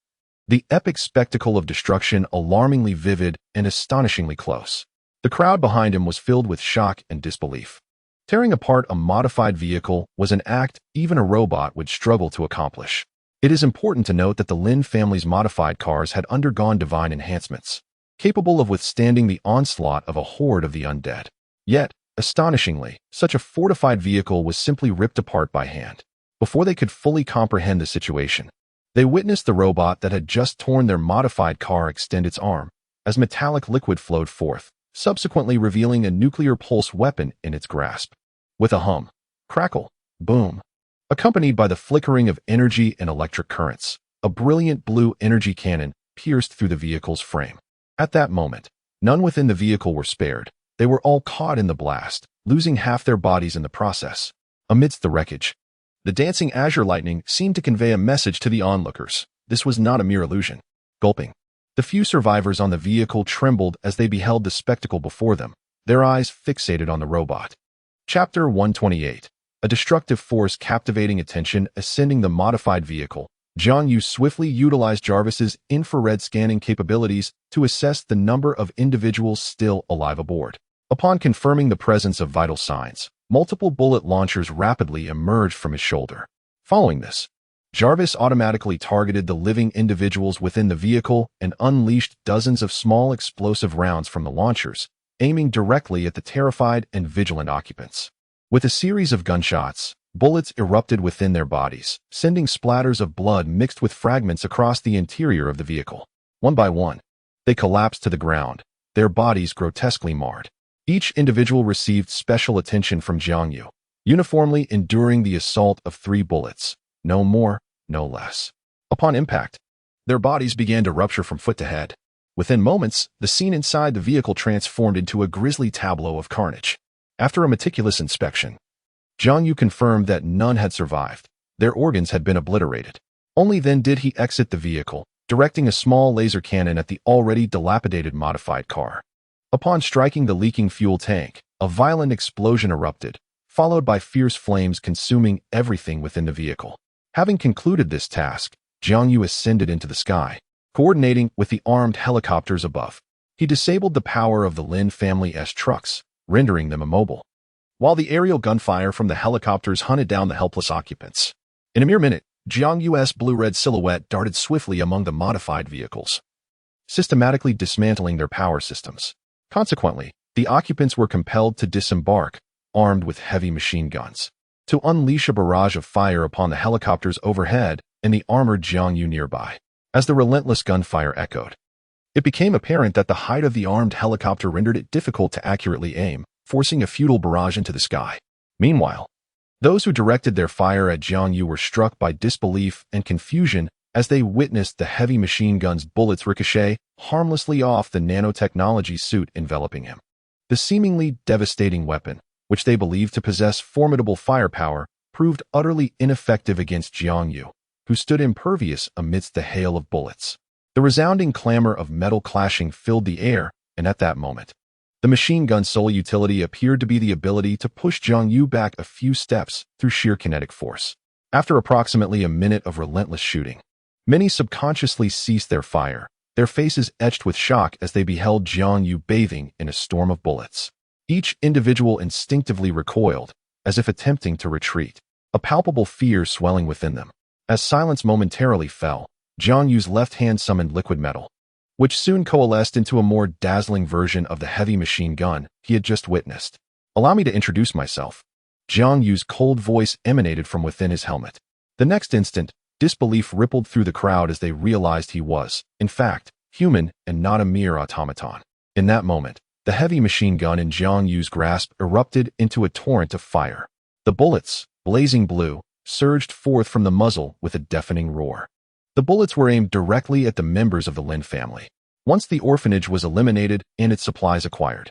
S1: The epic spectacle of destruction alarmingly vivid and astonishingly close. The crowd behind him was filled with shock and disbelief. Tearing apart a modified vehicle was an act even a robot would struggle to accomplish. It is important to note that the Lin family's modified cars had undergone divine enhancements, capable of withstanding the onslaught of a horde of the undead. Yet, astonishingly, such a fortified vehicle was simply ripped apart by hand. Before they could fully comprehend the situation, they witnessed the robot that had just torn their modified car extend its arm as metallic liquid flowed forth, subsequently revealing a nuclear pulse weapon in its grasp. With a hum, crackle, boom, accompanied by the flickering of energy and electric currents, a brilliant blue energy cannon pierced through the vehicle's frame. At that moment, none within the vehicle were spared. They were all caught in the blast, losing half their bodies in the process. Amidst the wreckage, the dancing azure lightning seemed to convey a message to the onlookers. This was not a mere illusion. Gulping, the few survivors on the vehicle trembled as they beheld the spectacle before them, their eyes fixated on the robot. Chapter 128. A destructive force captivating attention ascending the modified vehicle. Jiang Yu swiftly utilized Jarvis's infrared scanning capabilities to assess the number of individuals still alive aboard. Upon confirming the presence of vital signs, multiple bullet launchers rapidly emerged from his shoulder. Following this, Jarvis automatically targeted the living individuals within the vehicle and unleashed dozens of small explosive rounds from the launchers, aiming directly at the terrified and vigilant occupants. With a series of gunshots, bullets erupted within their bodies, sending splatters of blood mixed with fragments across the interior of the vehicle. One by one, they collapsed to the ground, their bodies grotesquely marred. Each individual received special attention from Jiang Yu, uniformly enduring the assault of 3 bullets, no more, no less. Upon impact, their bodies began to rupture from foot to head. Within moments, the scene inside the vehicle transformed into a grisly tableau of carnage. After a meticulous inspection, Jiang Yu confirmed that none had survived. Their organs had been obliterated. Only then did he exit the vehicle, directing a small laser cannon at the already dilapidated modified car. Upon striking the leaking fuel tank, a violent explosion erupted, followed by fierce flames consuming everything within the vehicle. Having concluded this task, Jiang Yu ascended into the sky, coordinating with the armed helicopters above. He disabled the power of the Lin family's trucks, rendering them immobile, while the aerial gunfire from the helicopters hunted down the helpless occupants. In a mere minute, Jiang Yu's blue-red silhouette darted swiftly among the modified vehicles, systematically dismantling their power systems. Consequently, the occupants were compelled to disembark, armed with heavy machine guns, to unleash a barrage of fire upon the helicopters overhead and the armored Jiang Yu nearby. As the relentless gunfire echoed, it became apparent that the height of the armed helicopter rendered it difficult to accurately aim, forcing a futile barrage into the sky. Meanwhile, those who directed their fire at Jiang Yu were struck by disbelief and confusion as they witnessed the heavy machine gun's bullets ricochet harmlessly off the nanotechnology suit enveloping him. The seemingly devastating weapon, which they believed to possess formidable firepower, proved utterly ineffective against Jiang Yu, who stood impervious amidst the hail of bullets. The resounding clamor of metal clashing filled the air, and at that moment, the machine gun's sole utility appeared to be the ability to push Jiang Yu back a few steps through sheer kinetic force. After approximately a minute of relentless shooting, many subconsciously ceased their fire, their faces etched with shock as they beheld Jiang Yu bathing in a storm of bullets. Each individual instinctively recoiled, as if attempting to retreat, a palpable fear swelling within them. As silence momentarily fell, Jiang Yu's left hand summoned liquid metal, which soon coalesced into a more dazzling version of the heavy machine gun he had just witnessed. "Allow me to introduce myself." Jiang Yu's cold voice emanated from within his helmet. The next instant, disbelief rippled through the crowd as they realized he was, in fact, human and not a mere automaton. In that moment, the heavy machine gun in Jiang Yu's grasp erupted into a torrent of fire. The bullets, blazing blue, surged forth from the muzzle with a deafening roar. The bullets were aimed directly at the members of the Lin family. Once the orphanage was eliminated and its supplies acquired,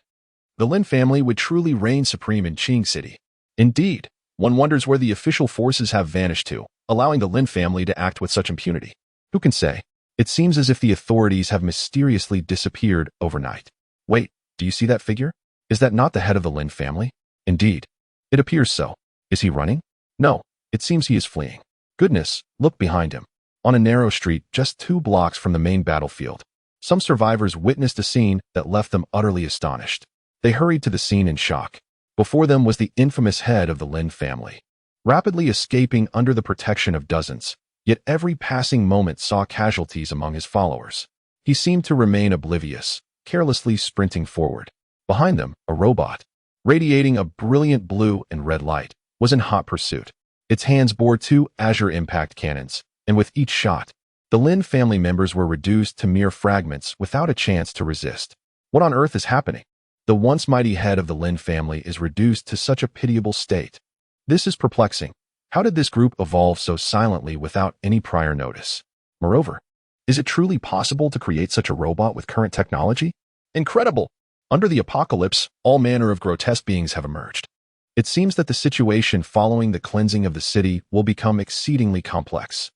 S1: the Lin family would truly reign supreme in Qing City. Indeed, one wonders where the official forces have vanished to, allowing the Lin family to act with such impunity. Who can say? It seems as if the authorities have mysteriously disappeared overnight. Wait, do you see that figure? Is that not the head of the Lin family? Indeed, it appears so. Is he running? No, it seems he is fleeing. Goodness, look behind him. On a narrow street just 2 blocks from the main battlefield, some survivors witnessed a scene that left them utterly astonished. They hurried to the scene in shock. Before them was the infamous head of the Lin family, rapidly escaping under the protection of dozens, Yet every passing moment saw casualties among his followers. He seemed to remain oblivious, carelessly sprinting forward. Behind them, a robot, radiating a brilliant blue and red light, was in hot pursuit. Its hands bore two Azure impact cannons, and with each shot, the Lin family members were reduced to mere fragments without a chance to resist. What on earth is happening? The once mighty head of the Lin family is reduced to such a pitiable state. This is perplexing. How did this group evolve so silently without any prior notice? Moreover, is it truly possible to create such a robot with current technology? Incredible! Under the apocalypse, all manner of grotesque beings have emerged. It seems that the situation following the cleansing of the city will become exceedingly complex.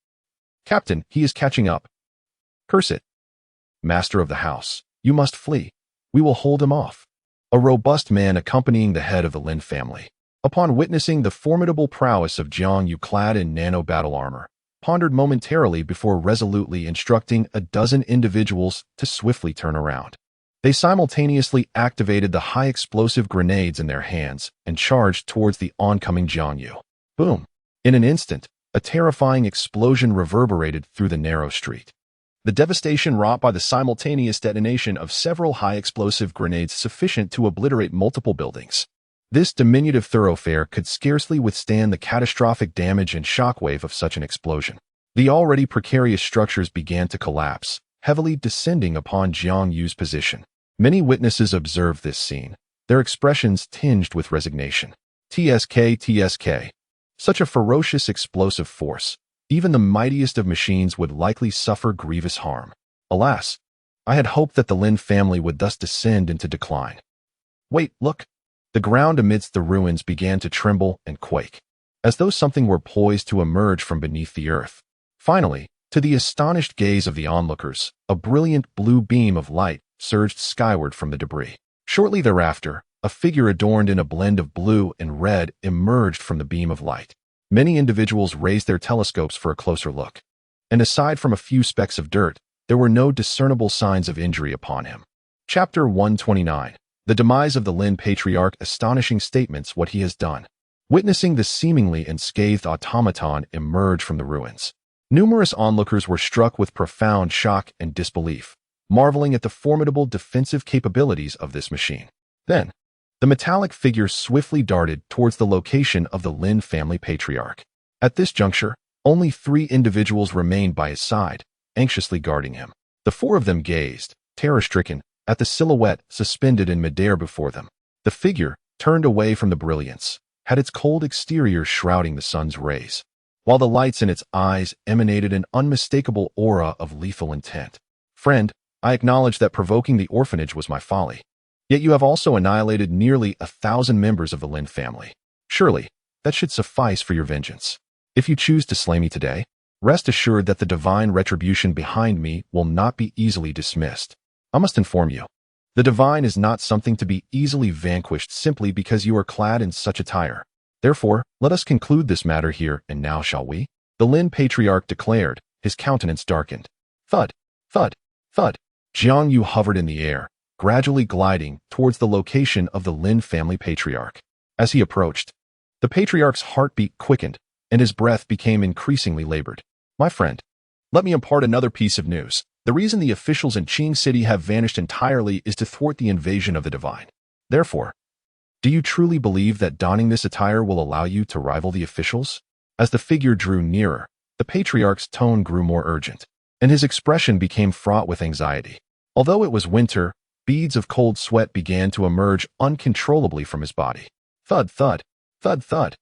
S1: Captain, he is catching up. Curse it. Master of the house, you must flee. We will hold him off. A robust man accompanying the head of the Lin family, upon witnessing the formidable prowess of Jiang Yu clad in nano-battle armor, pondered momentarily before resolutely instructing a dozen individuals to swiftly turn around. They simultaneously activated the high-explosive grenades in their hands and charged towards the oncoming Jiang Yu. Boom! In an instant, a terrifying explosion reverberated through the narrow street. The devastation wrought by the simultaneous detonation of several high-explosive grenades sufficient to obliterate multiple buildings. This diminutive thoroughfare could scarcely withstand the catastrophic damage and shockwave of such an explosion. The already precarious structures began to collapse, heavily descending upon Jiang Yu's position. Many witnesses observed this scene, their expressions tinged with resignation. TSK. Such a ferocious explosive force, even the mightiest of machines would likely suffer grievous harm. Alas, I had hoped that the Lin family would thus descend into decline. Wait, look! The ground amidst the ruins began to tremble and quake, as though something were poised to emerge from beneath the earth. Finally, to the astonished gaze of the onlookers, a brilliant blue beam of light surged skyward from the debris. Shortly thereafter, a figure adorned in a blend of blue and red emerged from the beam of light. Many individuals raised their telescopes for a closer look, and aside from a few specks of dirt, there were no discernible signs of injury upon him. Chapter 129. The demise of the Lin Patriarch. Astonishing statements what he has done. Witnessing the seemingly unscathed automaton emerge from the ruins, numerous onlookers were struck with profound shock and disbelief, marveling at the formidable defensive capabilities of this machine. Then, the metallic figure swiftly darted towards the location of the Lin family patriarch. At this juncture, only 3 individuals remained by his side, anxiously guarding him. The 4 of them gazed, terror-stricken, at the silhouette suspended in midair before them. The figure, turned away from the brilliance, had its cold exterior shrouding the sun's rays, while the lights in its eyes emanated an unmistakable aura of lethal intent. Friend, I acknowledge that provoking the orphanage was my folly. Yet you have also annihilated nearly 1,000 members of the Lin family. Surely, that should suffice for your vengeance. If you choose to slay me today, rest assured that the divine retribution behind me will not be easily dismissed. I must inform you, the divine is not something to be easily vanquished simply because you are clad in such attire. Therefore, let us conclude this matter here and now, shall we? The Lin Patriarch declared, his countenance darkened. Thud, thud, thud. Jiang Yu hovered in the air, gradually gliding towards the location of the Lin family patriarch. As he approached, the patriarch's heartbeat quickened, and his breath became increasingly labored. My friend, let me impart another piece of news. The reason the officials in Qing City have vanished entirely is to thwart the invasion of the divine. Therefore, do you truly believe that donning this attire will allow you to rival the officials? As the figure drew nearer, the patriarch's tone grew more urgent, and his expression became fraught with anxiety. Although it was winter, beads of cold sweat began to emerge uncontrollably from his body. Thud, thud, thud, thud.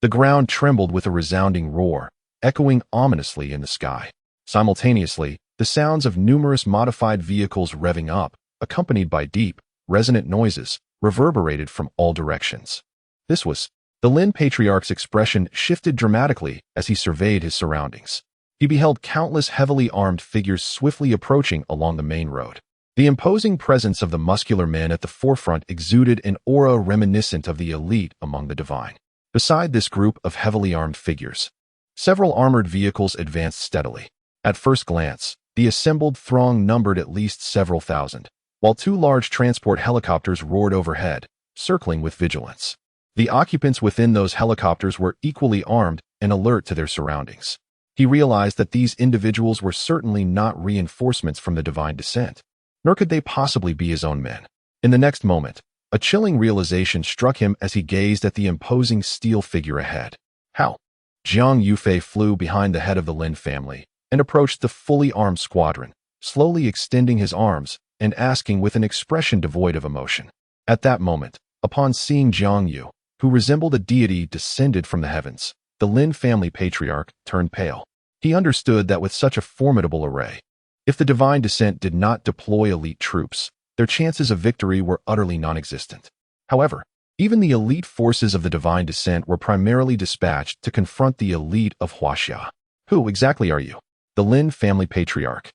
S1: The ground trembled with a resounding roar, echoing ominously in the sky. Simultaneously, the sounds of numerous modified vehicles revving up, accompanied by deep, resonant noises, reverberated from all directions. The Lin Patriarch's expression shifted dramatically as he surveyed his surroundings. He beheld countless heavily armed figures swiftly approaching along the main road. The imposing presence of the muscular men at the forefront exuded an aura reminiscent of the elite among the divine. Beside this group of heavily armed figures, several armored vehicles advanced steadily. At first glance, the assembled throng numbered at least several thousand, while 2 large transport helicopters roared overhead, circling with vigilance. The occupants within those helicopters were equally armed and alert to their surroundings. He realized that these individuals were certainly not reinforcements from the divine descent, nor could they possibly be his own men. In the next moment, a chilling realization struck him as he gazed at the imposing steel figure ahead. How? Jiang Yu flew behind the head of the Lin family and approached the fully armed squadron, slowly extending his arms and asking with an expression devoid of emotion. At that moment, upon seeing Jiang Yu, who resembled a deity descended from the heavens, the Lin family patriarch turned pale. He understood that with such a formidable array, if the divine descent did not deploy elite troops, their chances of victory were utterly non-existent. However, even the elite forces of the divine descent were primarily dispatched to confront the elite of Huaxia. Who exactly are you? The Lin family patriarch,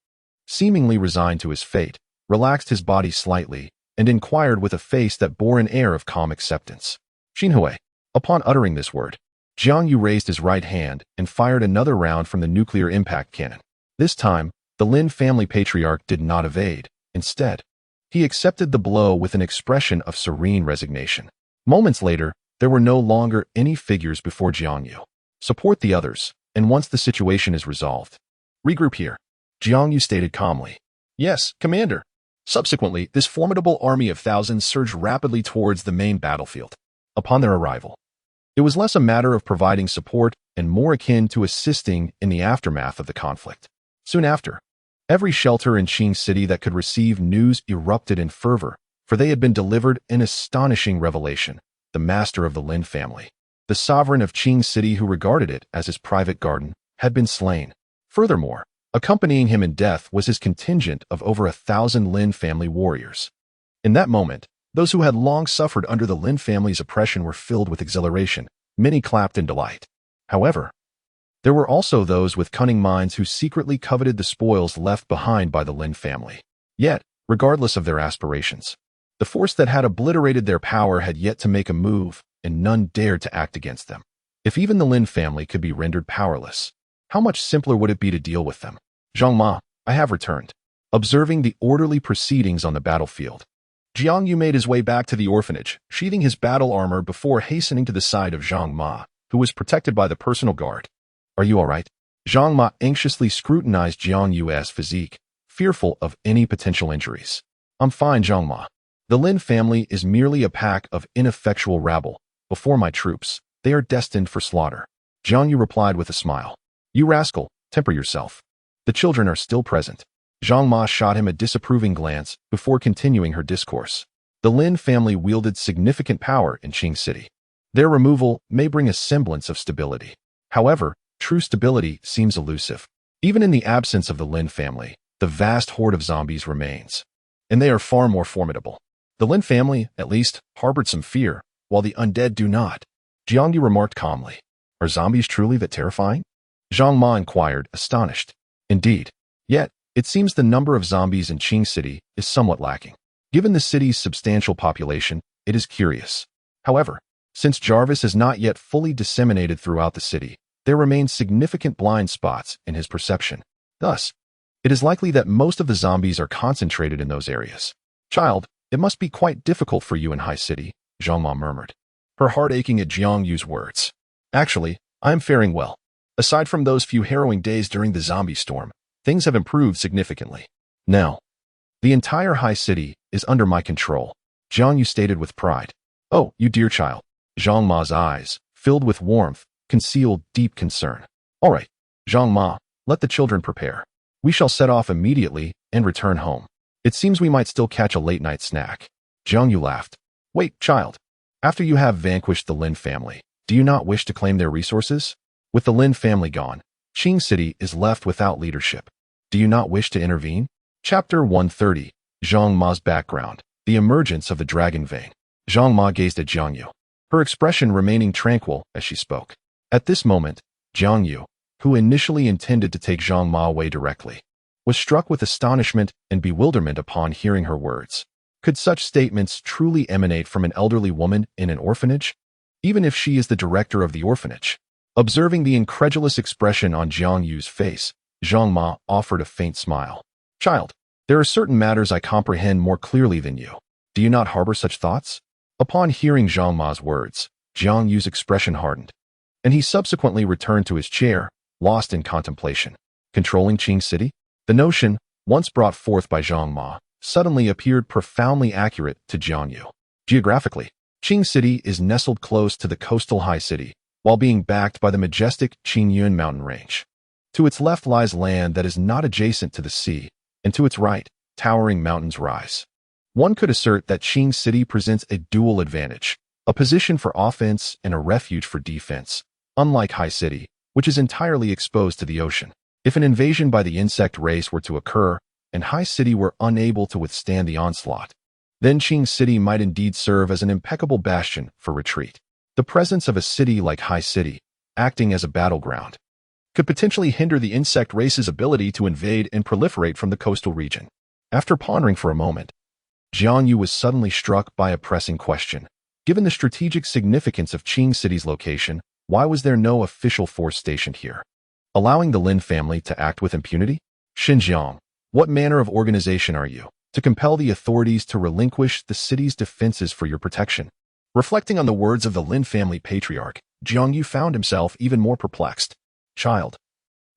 S1: seemingly resigned to his fate, relaxed his body slightly and inquired with a face that bore an air of calm acceptance. Xinhui. Upon uttering this word, Jiang Yu raised his right hand and fired another round from the nuclear impact cannon. This time, the Lin family patriarch did not evade. Instead, he accepted the blow with an expression of serene resignation. Moments later, there were no longer any figures before Jiang Yu. Support the others, and once the situation is resolved, regroup here, Jiang Yu stated calmly. Yes, Commander. Subsequently, this formidable army of thousands surged rapidly towards the main battlefield. Upon their arrival, it was less a matter of providing support and more akin to assisting in the aftermath of the conflict. Soon after, every shelter in Qing City that could receive news erupted in fervor, for they had been delivered an astonishing revelation. The master of the Lin family, the sovereign of Qing City who regarded it as his private garden, had been slain. Furthermore, accompanying him in death was his contingent of over 1,000 Lin family warriors. In that moment, those who had long suffered under the Lin family's oppression were filled with exhilaration. Many clapped in delight. However, there were also those with cunning minds who secretly coveted the spoils left behind by the Lin family. Yet, regardless of their aspirations, the force that had obliterated their power had yet to make a move, and none dared to act against them. If even the Lin family could be rendered powerless, how much simpler would it be to deal with them? Zhang Ma, I have returned. Observing the orderly proceedings on the battlefield, Jiang Yu made his way back to the orphanage, sheathing his battle armor before hastening to the side of Zhang Ma, who was protected by the personal guard. Are you all right? Zhang Ma anxiously scrutinized Jiang Yu's physique, fearful of any potential injuries. I'm fine, Zhang Ma. The Lin family is merely a pack of ineffectual rabble. Before my troops, they are destined for slaughter. Jiang Yu replied with a smile. You rascal, temper yourself. The children are still present. Zhang Ma shot him a disapproving glance before continuing her discourse. The Lin family wielded significant power in Qing City. Their removal may bring a semblance of stability. However, true stability seems elusive. Even in the absence of the Lin family, the vast horde of zombies remains, and they are far more formidable. The Lin family, at least, harbored some fear, while the undead do not. Jiang Yu remarked calmly. Are zombies truly that terrifying? Zhang Ma inquired, astonished. Indeed. Yet, it seems the number of zombies in Qing City is somewhat lacking. Given the city's substantial population, it is curious. However, since Jarvis is not yet fully disseminated throughout the city, there remain significant blind spots in his perception. Thus, it is likely that most of the zombies are concentrated in those areas. Child, it must be quite difficult for you in High City, Zhang Ma murmured, her heart aching at Jiang Yu's words. Actually, I am faring well. Aside from those few harrowing days during the zombie storm, things have improved significantly. Now, the entire High City is under my control, Jiang Yu stated with pride. Oh, you dear child. Zhang Ma's eyes, filled with warmth, concealed deep concern. All right, Zhang Ma, let the children prepare. We shall set off immediately and return home. It seems we might still catch a late-night snack. Jiang Yu laughed. Wait, child. After you have vanquished the Lin family, do you not wish to claim their resources? With the Lin family gone, Qing City is left without leadership. Do you not wish to intervene? Chapter 130. Zhang Ma's background. The emergence of the dragon vein. Zhang Ma gazed at Jiang Yu, her expression remaining tranquil as she spoke. At this moment, Jiang Yu, who initially intended to take Zhang Ma away directly, was struck with astonishment and bewilderment upon hearing her words. Could such statements truly emanate from an elderly woman in an orphanage? Even if she is the director of the orphanage. Observing the incredulous expression on Jiang Yu's face, Zhang Ma offered a faint smile. Child, there are certain matters I comprehend more clearly than you. Do you not harbor such thoughts? Upon hearing Zhang Ma's words, Jiang Yu's expression hardened, and he subsequently returned to his chair, lost in contemplation. Controlling Qing City? The notion, once brought forth by Zhang Ma, suddenly appeared profoundly accurate to Jiang Yu. Geographically, Qing City is nestled close to the coastal high city, while being backed by the majestic Qingyun mountain range. To its left lies land that is not adjacent to the sea, and to its right, towering mountains rise. One could assert that Qing City presents a dual advantage, a position for offense and a refuge for defense, unlike High City, which is entirely exposed to the ocean. If an invasion by the insect race were to occur, and High City were unable to withstand the onslaught, then Qing City might indeed serve as an impeccable bastion for retreat. The presence of a city like High City, acting as a battleground, could potentially hinder the insect race's ability to invade and proliferate from the coastal region. After pondering for a moment, Jiang Yu was suddenly struck by a pressing question. Given the strategic significance of Qing City's location, why was there no official force stationed here, allowing the Lin family to act with impunity? Xinjiang, what manner of organization are you, to compel the authorities to relinquish the city's defenses for your protection? Reflecting on the words of the Lin family patriarch, Jiang Yu found himself even more perplexed. Child,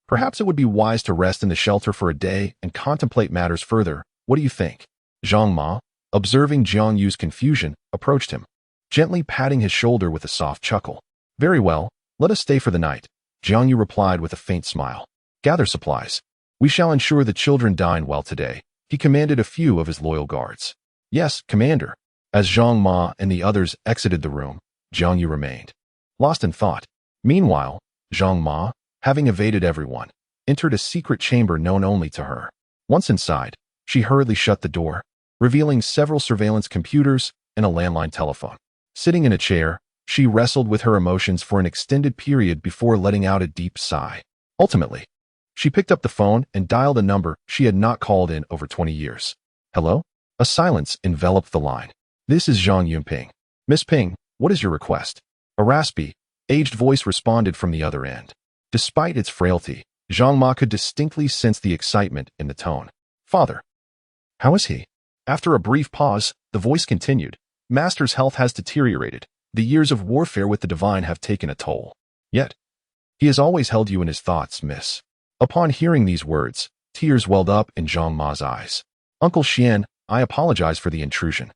S1: perhaps it would be wise to rest in the shelter for a day and contemplate matters further. What do you think? Zhang Ma, observing Jiang Yu's confusion, approached him, gently patting his shoulder with a soft chuckle. Very well, let us stay for the night, Jiang Yu replied with a faint smile. Gather supplies. We shall ensure the children dine well today, he commanded a few of his loyal guards. Yes, Commander. As Zhang Ma and the others exited the room, Jiang Yu remained, lost in thought. Meanwhile, Zhang Ma, having evaded everyone, entered a secret chamber known only to her. Once inside, she hurriedly shut the door, revealing several surveillance computers and a landline telephone. Sitting in a chair, she wrestled with her emotions for an extended period before letting out a deep sigh. Ultimately, she picked up the phone and dialed a number she had not called in over 20 years. Hello? A silence enveloped the line. This is Zhang Yunping. Miss Ping, what is your request? A raspy, aged voice responded from the other end. Despite its frailty, Zhang Ma could distinctly sense the excitement in the tone. Father. How is he? After a brief pause, the voice continued. Master's health has deteriorated. The years of warfare with the divine have taken a toll. Yet, he has always held you in his thoughts, miss. Upon hearing these words, tears welled up in Zhang Ma's eyes. Uncle Xian, I apologize for the intrusion,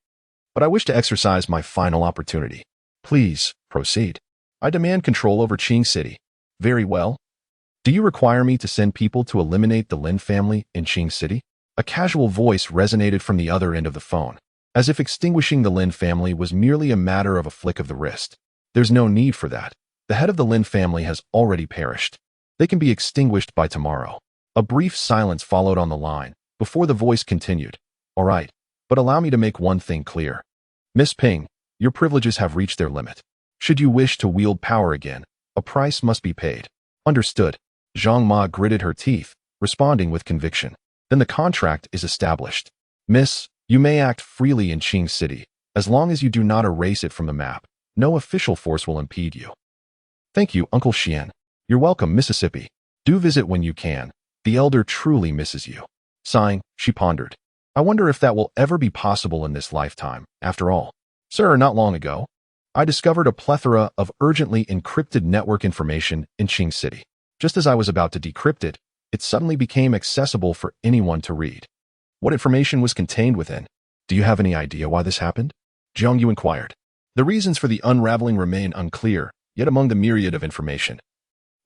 S1: but I wish to exercise my final opportunity. Please, proceed. I demand control over Qing City. Very well. Do you require me to send people to eliminate the Lin family in Qing City? A casual voice resonated from the other end of the phone, as if extinguishing the Lin family was merely a matter of a flick of the wrist. There's no need for that. The head of the Lin family has already perished. They can be extinguished by tomorrow. A brief silence followed on the line, before the voice continued. All right, but allow me to make one thing clear. Miss Ping, your privileges have reached their limit. Should you wish to wield power again, a price must be paid. Understood. Zhang Ma gritted her teeth, responding with conviction. Then the contract is established. Miss, you may act freely in Qing City, as long as you do not erase it from the map. No official force will impede you. Thank you, Uncle Xian. You're welcome, Mississippi. Do visit when you can. The elder truly misses you. Sighing, she pondered. I wonder if that will ever be possible in this lifetime, after all. Sir, not long ago, I discovered a plethora of urgently encrypted network information in Qing City. Just as I was about to decrypt it, it suddenly became accessible for anyone to read. What information was contained within? Do you have any idea why this happened? Jiang Yu inquired. The reasons for the unraveling remain unclear, yet among the myriad of information,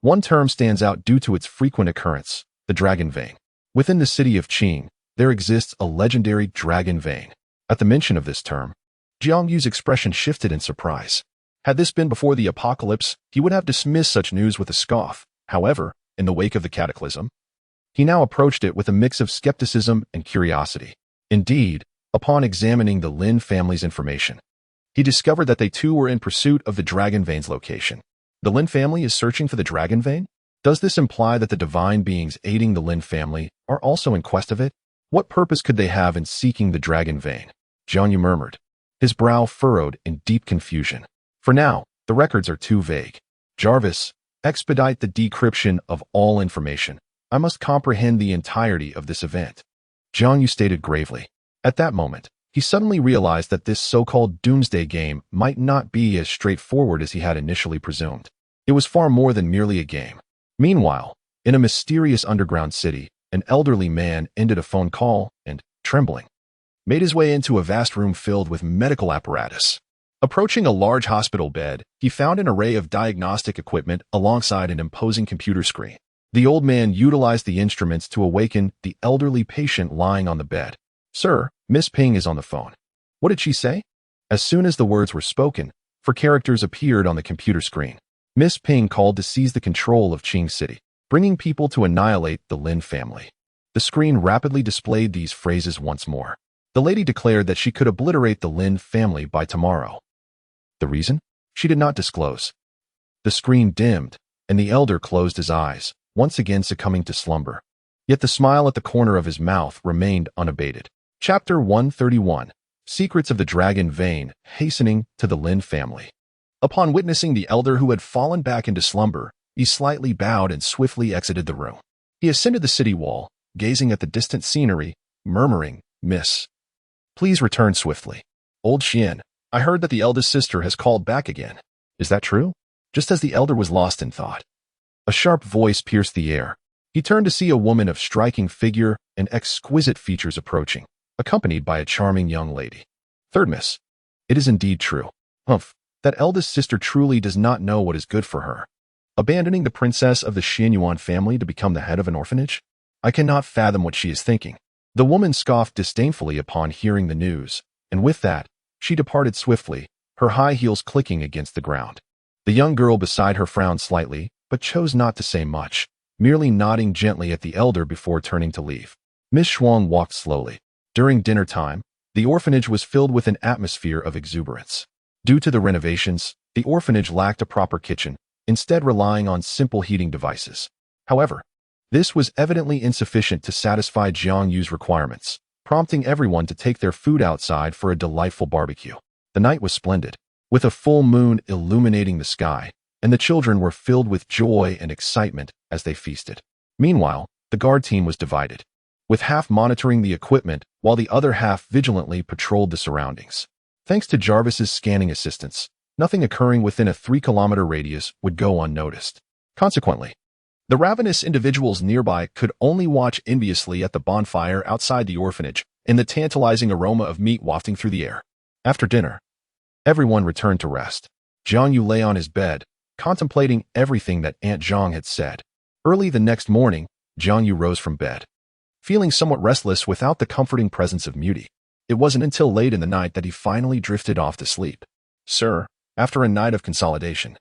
S1: one term stands out due to its frequent occurrence, the dragon vein. Within the city of Qing, there exists a legendary dragon vein. At the mention of this term, Jiang Yu's expression shifted in surprise. Had this been before the apocalypse, he would have dismissed such news with a scoff. However, in the wake of the cataclysm, he now approached it with a mix of skepticism and curiosity. Indeed, upon examining the Lin family's information, he discovered that they too were in pursuit of the dragon vein's location. The Lin family is searching for the dragon vein? Does this imply that the divine beings aiding the Lin family are also in quest of it? What purpose could they have in seeking the dragon vein? Jiang Yu murmured, his brow furrowed in deep confusion. For now, the records are too vague. Jarvis, expedite the decryption of all information. I must comprehend the entirety of this event. Jiang Yu stated gravely. At that moment, he suddenly realized that this so-called doomsday game might not be as straightforward as he had initially presumed. It was far more than merely a game. Meanwhile, in a mysterious underground city, an elderly man ended a phone call and, trembling, made his way into a vast room filled with medical apparatus. Approaching a large hospital bed, he found an array of diagnostic equipment alongside an imposing computer screen. The old man utilized the instruments to awaken the elderly patient lying on the bed. "Sir, Miss Ping is on the phone." "What did she say?" As soon as the words were spoken, 4 characters appeared on the computer screen. Miss Ping called to seize the control of Qing City, bringing people to annihilate the Lin family. The screen rapidly displayed these phrases once more. The lady declared that she could obliterate the Lin family by tomorrow. The reason? She did not disclose. The screen dimmed, and the elder closed his eyes, once again succumbing to slumber. Yet the smile at the corner of his mouth remained unabated. Chapter 131. Secrets of the Dragon Vein, hastening to the Lin family. Upon witnessing the elder who had fallen back into slumber, he slightly bowed and swiftly exited the room. He ascended the city wall, gazing at the distant scenery, murmuring, "Miss, please return swiftly." "Old Xian, I heard that the eldest sister has called back again. Is that true?" Just as the elder was lost in thought, a sharp voice pierced the air. He turned to see a woman of striking figure and exquisite features approaching, accompanied by a charming young lady. "Third miss, it is indeed true. Humph, that eldest sister truly does not know what is good for her. Abandoning the princess of the Xianyuan family to become the head of an orphanage? I cannot fathom what she is thinking." The woman scoffed disdainfully upon hearing the news, and with that, she departed swiftly, her high heels clicking against the ground. The young girl beside her frowned slightly, but chose not to say much, merely nodding gently at the elder before turning to leave. Miss Shuang walked slowly. During dinner time, the orphanage was filled with an atmosphere of exuberance. Due to the renovations, the orphanage lacked a proper kitchen, instead relying on simple heating devices. However, this was evidently insufficient to satisfy Jiang Yu's requirements, prompting everyone to take their food outside for a delightful barbecue. The night was splendid, with a full moon illuminating the sky, and the children were filled with joy and excitement as they feasted. Meanwhile, the guard team was divided, with half monitoring the equipment while the other half vigilantly patrolled the surroundings. Thanks to Jarvis's scanning assistance, nothing occurring within a 3-kilometer radius would go unnoticed. Consequently, the ravenous individuals nearby could only watch enviously at the bonfire outside the orphanage and the tantalizing aroma of meat wafting through the air. After dinner, everyone returned to rest. Jiang Yu lay on his bed, contemplating everything that Aunt Zhang had said. Early the next morning, Jiang Yu rose from bed, feeling somewhat restless without the comforting presence of Muti. It wasn't until late in the night that he finally drifted off to sleep. "Sir, after a night of consolidation,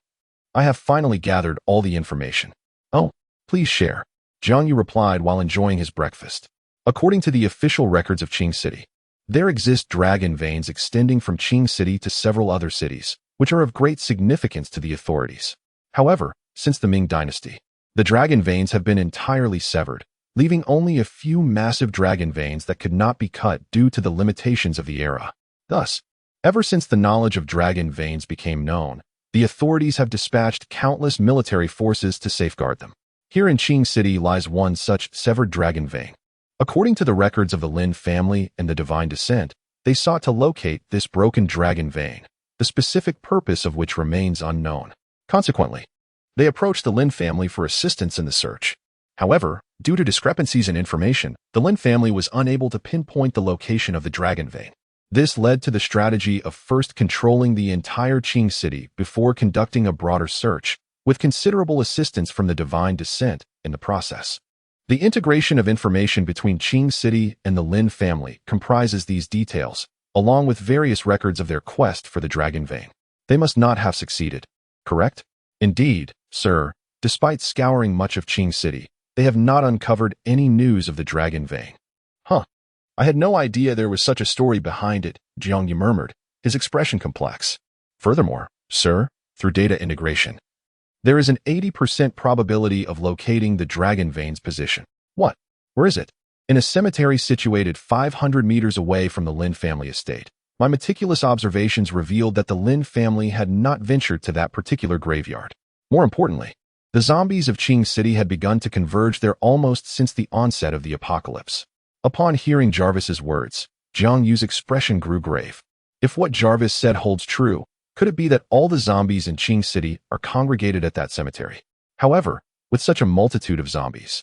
S1: I have finally gathered all the information." "Oh, please share," Jiang Yu replied while enjoying his breakfast. According to the official records of Qing City, there exist dragon veins extending from Qing City to several other cities, which are of great significance to the authorities. However, since the Ming Dynasty, the dragon veins have been entirely severed, leaving only a few massive dragon veins that could not be cut due to the limitations of the era. Thus, ever since the knowledge of dragon veins became known, the authorities have dispatched countless military forces to safeguard them. Here in Qing City lies one such severed dragon vein. According to the records of the Lin family and the divine descent, they sought to locate this broken dragon vein, the specific purpose of which remains unknown. Consequently, they approached the Lin family for assistance in the search. However, due to discrepancies in information, the Lin family was unable to pinpoint the location of the dragon vein. This led to the strategy of first controlling the entire Qing City before conducting a broader search, with considerable assistance from the divine descent in the process. The integration of information between Qing City and the Lin family comprises these details, along with various records of their quest for the dragon vein. They must not have succeeded, correct? Indeed, sir, despite scouring much of Qing City, they have not uncovered any news of the dragon vein. Huh. I had no idea there was such a story behind it, Jiang Yu murmured, his expression complex. Furthermore, sir, through data integration, there is an 80% probability of locating the dragon vein's position. What? Where is it? In a cemetery situated 500 meters away from the Lin family estate. My meticulous observations revealed that the Lin family had not ventured to that particular graveyard. More importantly, the zombies of Qing City had begun to converge there almost since the onset of the apocalypse. Upon hearing Jarvis's words, Jiang Yu's expression grew grave. If what Jarvis said holds true, could it be that all the zombies in Qing City are congregated at that cemetery? However, With such a multitude of zombies,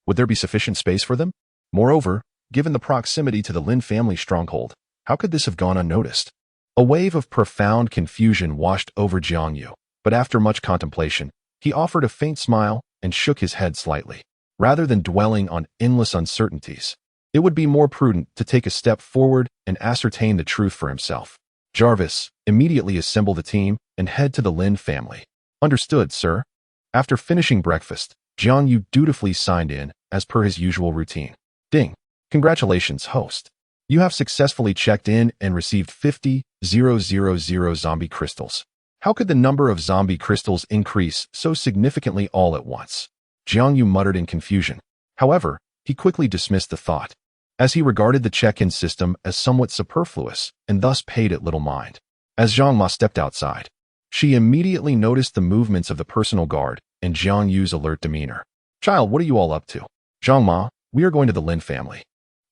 S1: would there be sufficient space for them? Moreover, given the proximity to the Lin family stronghold, how could this have gone unnoticed? A wave of profound confusion washed over Jiang Yu, but after much contemplation, he offered a faint smile and shook his head slightly. Rather than dwelling on endless uncertainties, it would be more prudent to take a step forward and ascertain the truth for himself. Jarvis, immediately assemble the team and head to the Lin family. Understood, sir. After finishing breakfast, Jiang Yu dutifully signed in, as per his usual routine. Ding. Congratulations, host. You have successfully checked in and received 50,000 zombie crystals. How could the number of zombie crystals increase so significantly all at once? Jiang Yu muttered in confusion. However, he quickly dismissed the thought, as he regarded the check-in system as somewhat superfluous and thus paid it little mind. As Zhang Ma stepped outside, she immediately noticed the movements of the personal guard and Jiang Yu's alert demeanor. Child, what are you all up to? Zhang Ma, we are going to the Lin family.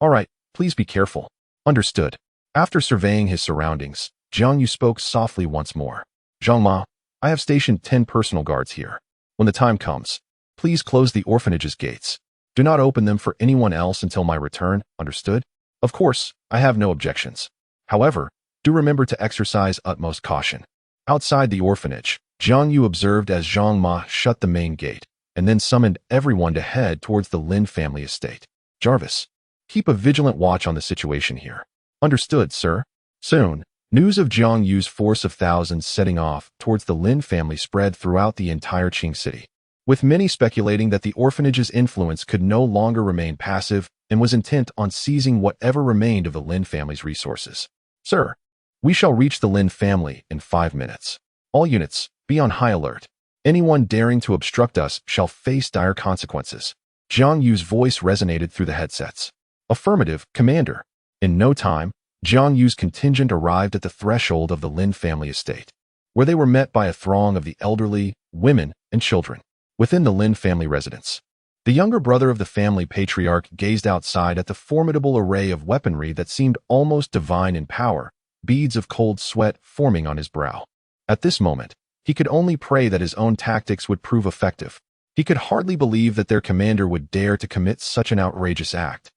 S1: All right, please be careful. Understood. After surveying his surroundings, Jiang Yu spoke softly once more. Zhang Ma, I have stationed 10 personal guards here. When the time comes, please close the orphanage's gates. Do not open them for anyone else until my return, understood? Of course, I have no objections. However, do remember to exercise utmost caution. Outside the orphanage, Jiang Yu observed as Zhang Ma shut the main gate, and then summoned everyone to head towards the Lin family estate. Jarvis, keep a vigilant watch on the situation here. Understood, sir. Soon, news of Jiang Yu's force of thousands setting off towards the Lin family spread throughout the entire Qing city, with many speculating that the orphanage's influence could no longer remain passive and was intent on seizing whatever remained of the Lin family's resources. Sir, we shall reach the Lin family in 5 minutes. All units, be on high alert. Anyone daring to obstruct us shall face dire consequences. Jiang Yu's voice resonated through the headsets. Affirmative, Commander. In no time, Jiang Yu's contingent arrived at the threshold of the Lin family estate, where they were met by a throng of the elderly, women, and children. Within the Lin family residence, the younger brother of the family patriarch gazed outside at the formidable array of weaponry that seemed almost divine in power, beads of cold sweat forming on his brow. At this moment, he could only pray that his own tactics would prove effective. He could hardly believe that their commander would dare to commit such an outrageous act,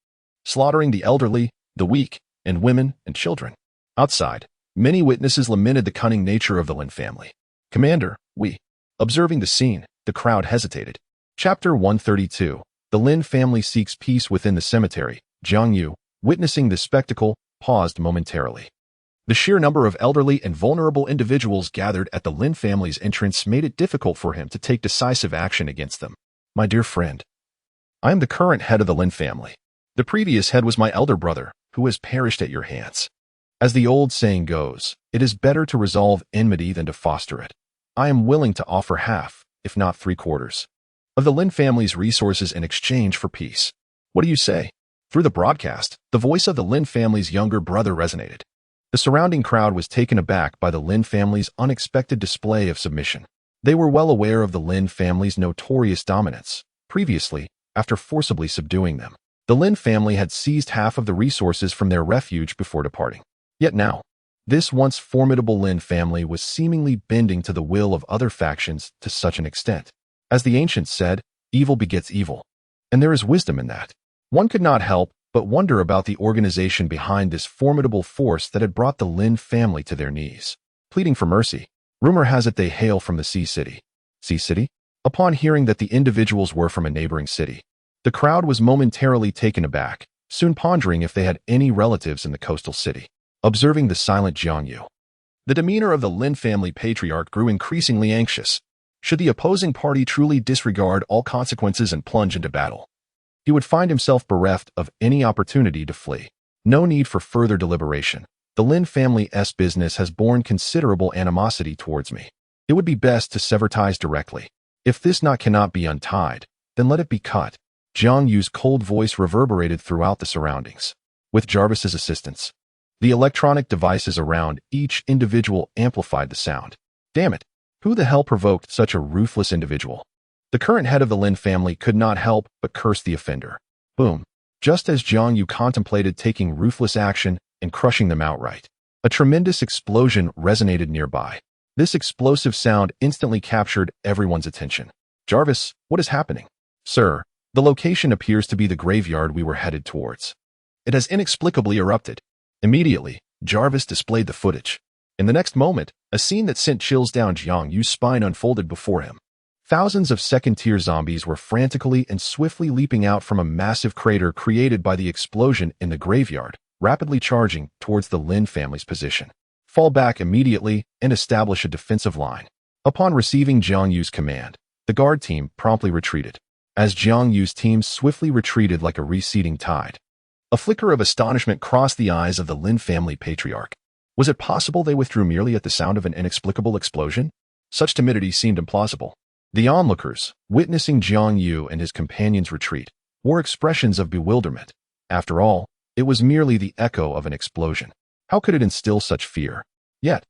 S1: slaughtering the elderly, the weak, and women and children. Outside, many witnesses lamented the cunning nature of the Lin family. Commander, we. Observing the scene, the crowd hesitated. Chapter 132. The Lin family seeks peace within the cemetery. Jiang Yu, witnessing this spectacle, paused momentarily. The sheer number of elderly and vulnerable individuals gathered at the Lin family's entrance made it difficult for him to take decisive action against them. My dear friend, I am the current head of the Lin family. The previous head was my elder brother, who has perished at your hands. As the old saying goes, it is better to resolve enmity than to foster it. I am willing to offer half, if not 3/4, of the Lin family's resources in exchange for peace. What do you say? Through the broadcast, the voice of the Lin family's younger brother resonated. The surrounding crowd was taken aback by the Lin family's unexpected display of submission. They were well aware of the Lin family's notorious dominance. Previously, after forcibly subduing them, the Lin family had seized half of the resources from their refuge before departing. Yet now, this once formidable Lin family was seemingly bending to the will of other factions to such an extent. As the ancients said, evil begets evil. And there is wisdom in that. One could not help but wonder about the organization behind this formidable force that had brought the Lin family to their knees. Pleading for mercy, rumor has it they hail from the Sea City. Sea City? Upon hearing that the individuals were from a neighboring city, the crowd was momentarily taken aback, soon pondering if they had any relatives in the coastal city. Observing the silent Jiang Yu, the demeanor of the Lin family patriarch grew increasingly anxious. Should the opposing party truly disregard all consequences and plunge into battle, he would find himself bereft of any opportunity to flee. No need for further deliberation. The Lin family's business has borne considerable animosity towards me. It would be best to sever ties directly. If this knot cannot be untied, then let it be cut. Jiang Yu's cold voice reverberated throughout the surroundings. With Jarvis's assistance, the electronic devices around each individual amplified the sound. Damn it! Who the hell provoked such a ruthless individual? The current head of the Lin family could not help but curse the offender. Boom. Just as Jiang Yu contemplated taking ruthless action and crushing them outright, a tremendous explosion resonated nearby. This explosive sound instantly captured everyone's attention. Jarvis, what is happening? Sir, the location appears to be the graveyard we were headed towards. It has inexplicably erupted. Immediately, Jarvis displayed the footage. In the next moment, a scene that sent chills down Jiang Yu's spine unfolded before him. Thousands of second-tier zombies were frantically and swiftly leaping out from a massive crater created by the explosion in the graveyard, rapidly charging towards the Lin family's position. Fall back immediately and establish a defensive line. Upon receiving Jiang Yu's command, the guard team promptly retreated. As Jiang Yu's team swiftly retreated like a receding tide, a flicker of astonishment crossed the eyes of the Lin family patriarch. Was it possible they withdrew merely at the sound of an inexplicable explosion? Such timidity seemed implausible. The onlookers, witnessing Jiang Yu and his companions retreat, wore expressions of bewilderment. After all, it was merely the echo of an explosion. How could it instill such fear? Yet,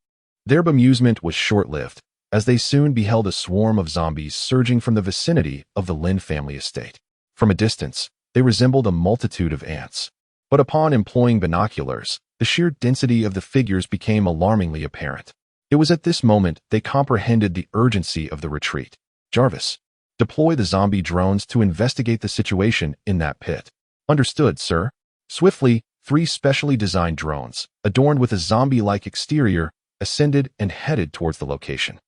S1: their bemusement was short-lived, as they soon beheld a swarm of zombies surging from the vicinity of the Lin family estate. From a distance, they resembled a multitude of ants. But upon employing binoculars, the sheer density of the figures became alarmingly apparent. It was at this moment they comprehended the urgency of the retreat. Jarvis, deploy the zombie drones to investigate the situation in that pit. Understood, sir. Swiftly, 3 specially designed drones, adorned with a zombie-like exterior, ascended and headed towards the location.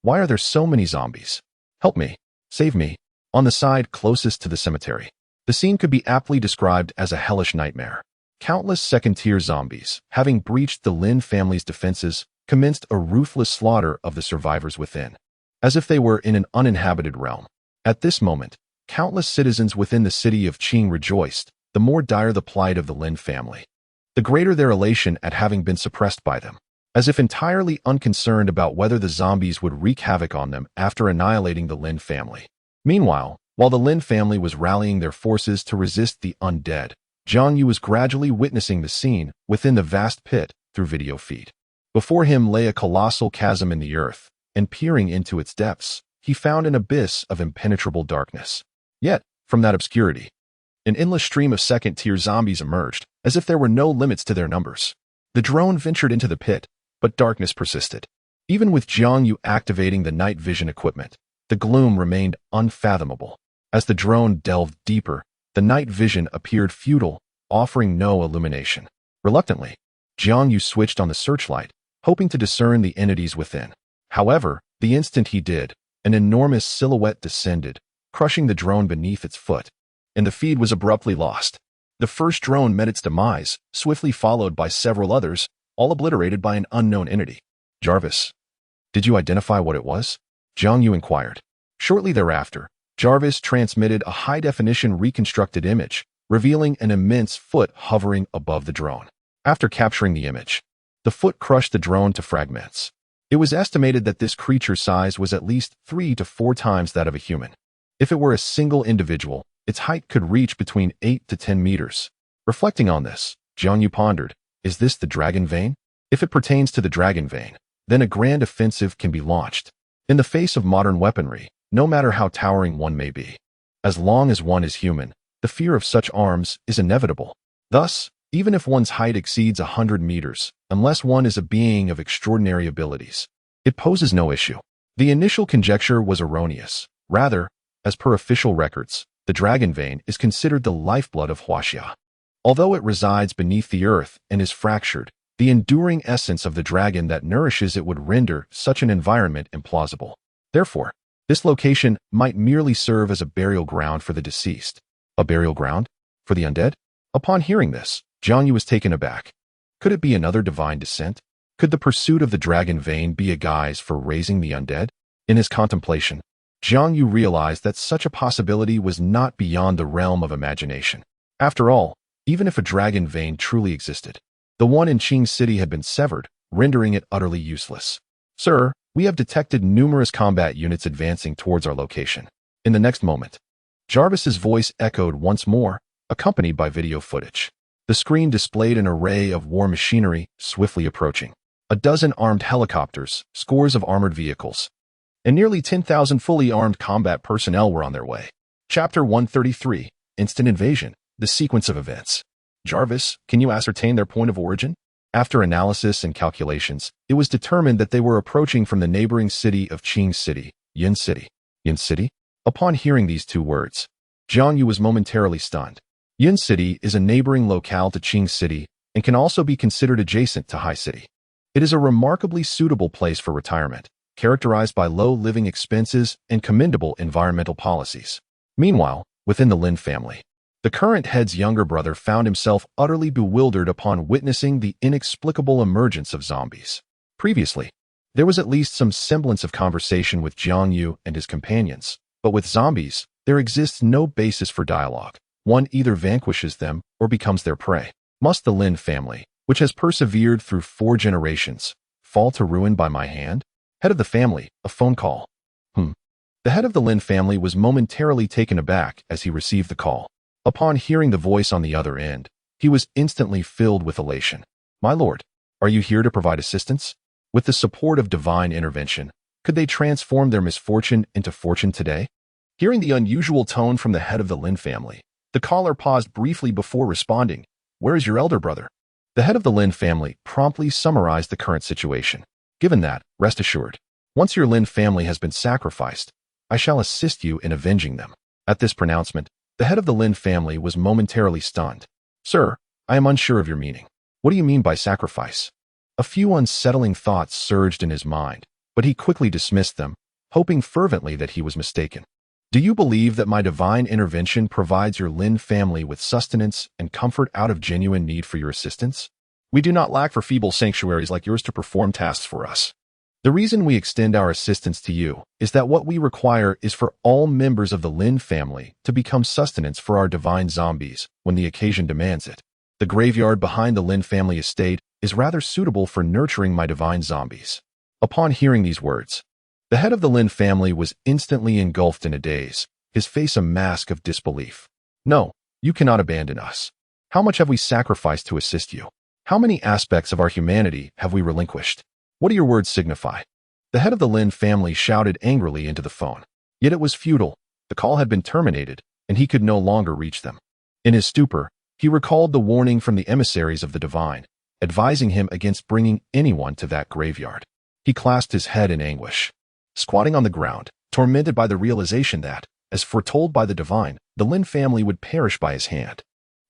S1: Why are there so many zombies? Help me. Save me. On the side closest to the cemetery, the scene could be aptly described as a hellish nightmare. Countless second-tier zombies, having breached the Lin family's defenses, commenced a ruthless slaughter of the survivors within, as if they were in an uninhabited realm. At this moment, countless citizens within the city of Qing rejoiced, the more dire the plight of the Lin family, the greater their elation at having been suppressed by them, as if entirely unconcerned about whether the zombies would wreak havoc on them after annihilating the Lin family. Meanwhile, while the Lin family was rallying their forces to resist the undead, Jiang Yu was gradually witnessing the scene within the vast pit through video feed. Before him lay a colossal chasm in the earth, and peering into its depths, he found an abyss of impenetrable darkness. Yet, from that obscurity, an endless stream of second-tier zombies emerged, as if there were no limits to their numbers. The drone ventured into the pit, but darkness persisted. Even with Jiang Yu activating the night vision equipment, the gloom remained unfathomable. As the drone delved deeper, the night vision appeared futile, offering no illumination. Reluctantly, Jiang Yu switched on the searchlight, hoping to discern the entities within. However, the instant he did, an enormous silhouette descended, crushing the drone beneath its foot, and the feed was abruptly lost. The first drone met its demise, swiftly followed by several others, all obliterated by an unknown entity. Jarvis, did you identify what it was? Jiang Yu inquired. Shortly thereafter, Jarvis transmitted a high-definition reconstructed image, revealing an immense foot hovering above the drone. After capturing the image, the foot crushed the drone to fragments. It was estimated that this creature's size was at least 3 to 4 times that of a human. If it were a single individual, its height could reach between 8 to 10 meters. Reflecting on this, Jiang Yu pondered, is this the dragon vein? If it pertains to the dragon vein, then a grand offensive can be launched. In the face of modern weaponry, no matter how towering one may be, as long as one is human, the fear of such arms is inevitable. Thus, even if one's height exceeds 100 meters, unless one is a being of extraordinary abilities, it poses no issue. The initial conjecture was erroneous. Rather, as per official records, the dragon vein is considered the lifeblood of Huaxia. Although it resides beneath the earth and is fractured, the enduring essence of the dragon that nourishes it would render such an environment implausible. Therefore, this location might merely serve as a burial ground for the deceased. A burial ground? For the undead? Upon hearing this, Jiang Yu was taken aback. Could it be another divine descent? Could the pursuit of the dragon vein be a guise for raising the undead? In his contemplation, Jiang Yu realized that such a possibility was not beyond the realm of imagination. After all, even if a dragon vein truly existed, the one in Qing City had been severed, rendering it utterly useless. Sir, we have detected numerous combat units advancing towards our location. In the next moment, Jarvis's voice echoed once more, accompanied by video footage. The screen displayed an array of war machinery swiftly approaching. A dozen armed helicopters, scores of armored vehicles, and nearly 10,000 fully armed combat personnel were on their way. Chapter 133, Instant Invasion, the sequence of events. Jarvis, can you ascertain their point of origin? After analysis and calculations, it was determined that they were approaching from the neighboring city of Qing City, Yin City. City? Upon hearing these two words, Jiang Yu was momentarily stunned. City is a neighboring locale to Qing City and can also be considered adjacent to Hai City. It is a remarkably suitable place for retirement, characterized by low living expenses and commendable environmental policies. Meanwhile, within the Lin family, the current head's younger brother found himself utterly bewildered upon witnessing the inexplicable emergence of zombies. Previously, there was at least some semblance of conversation with Jiang Yu and his companions, but with zombies, there exists no basis for dialogue. One either vanquishes them or becomes their prey. Must the Lin family, which has persevered through 4 generations, fall to ruin by my hand? Head of the family, a phone call. The head of the Lin family was momentarily taken aback as he received the call. Upon hearing the voice on the other end, he was instantly filled with elation. My lord, are you here to provide assistance? With the support of divine intervention, could they transform their misfortune into fortune today? Hearing the unusual tone from the head of the Lin family, the caller paused briefly before responding. Where is your elder brother? The head of the Lin family promptly summarized the current situation. Given that, rest assured, once your Lin family has been sacrificed, I shall assist you in avenging them. At this pronouncement, the head of the Lin family was momentarily stunned. Sir, I am unsure of your meaning. What do you mean by sacrifice? A few unsettling thoughts surged in his mind, but he quickly dismissed them, hoping fervently that he was mistaken. Do you believe that my divine intervention provides your Lin family with sustenance and comfort out of genuine need for your assistance? We do not lack for feeble sanctuaries like yours to perform tasks for us. The reason we extend our assistance to you is that what we require is for all members of the Lin family to become sustenance for our divine zombies when the occasion demands it. The graveyard behind the Lin family estate is rather suitable for nurturing my divine zombies. Upon hearing these words, the head of the Lin family was instantly engulfed in a daze, his face a mask of disbelief. No, you cannot abandon us. How much have we sacrificed to assist you? How many aspects of our humanity have we relinquished? What do your words signify? The head of the Lin family shouted angrily into the phone. Yet it was futile. The call had been terminated, and he could no longer reach them. In his stupor, he recalled the warning from the emissaries of the divine, advising him against bringing anyone to that graveyard. He clasped his head in anguish. Squatting on the ground, tormented by the realization that, as foretold by the divine, the Lin family would perish by his hand.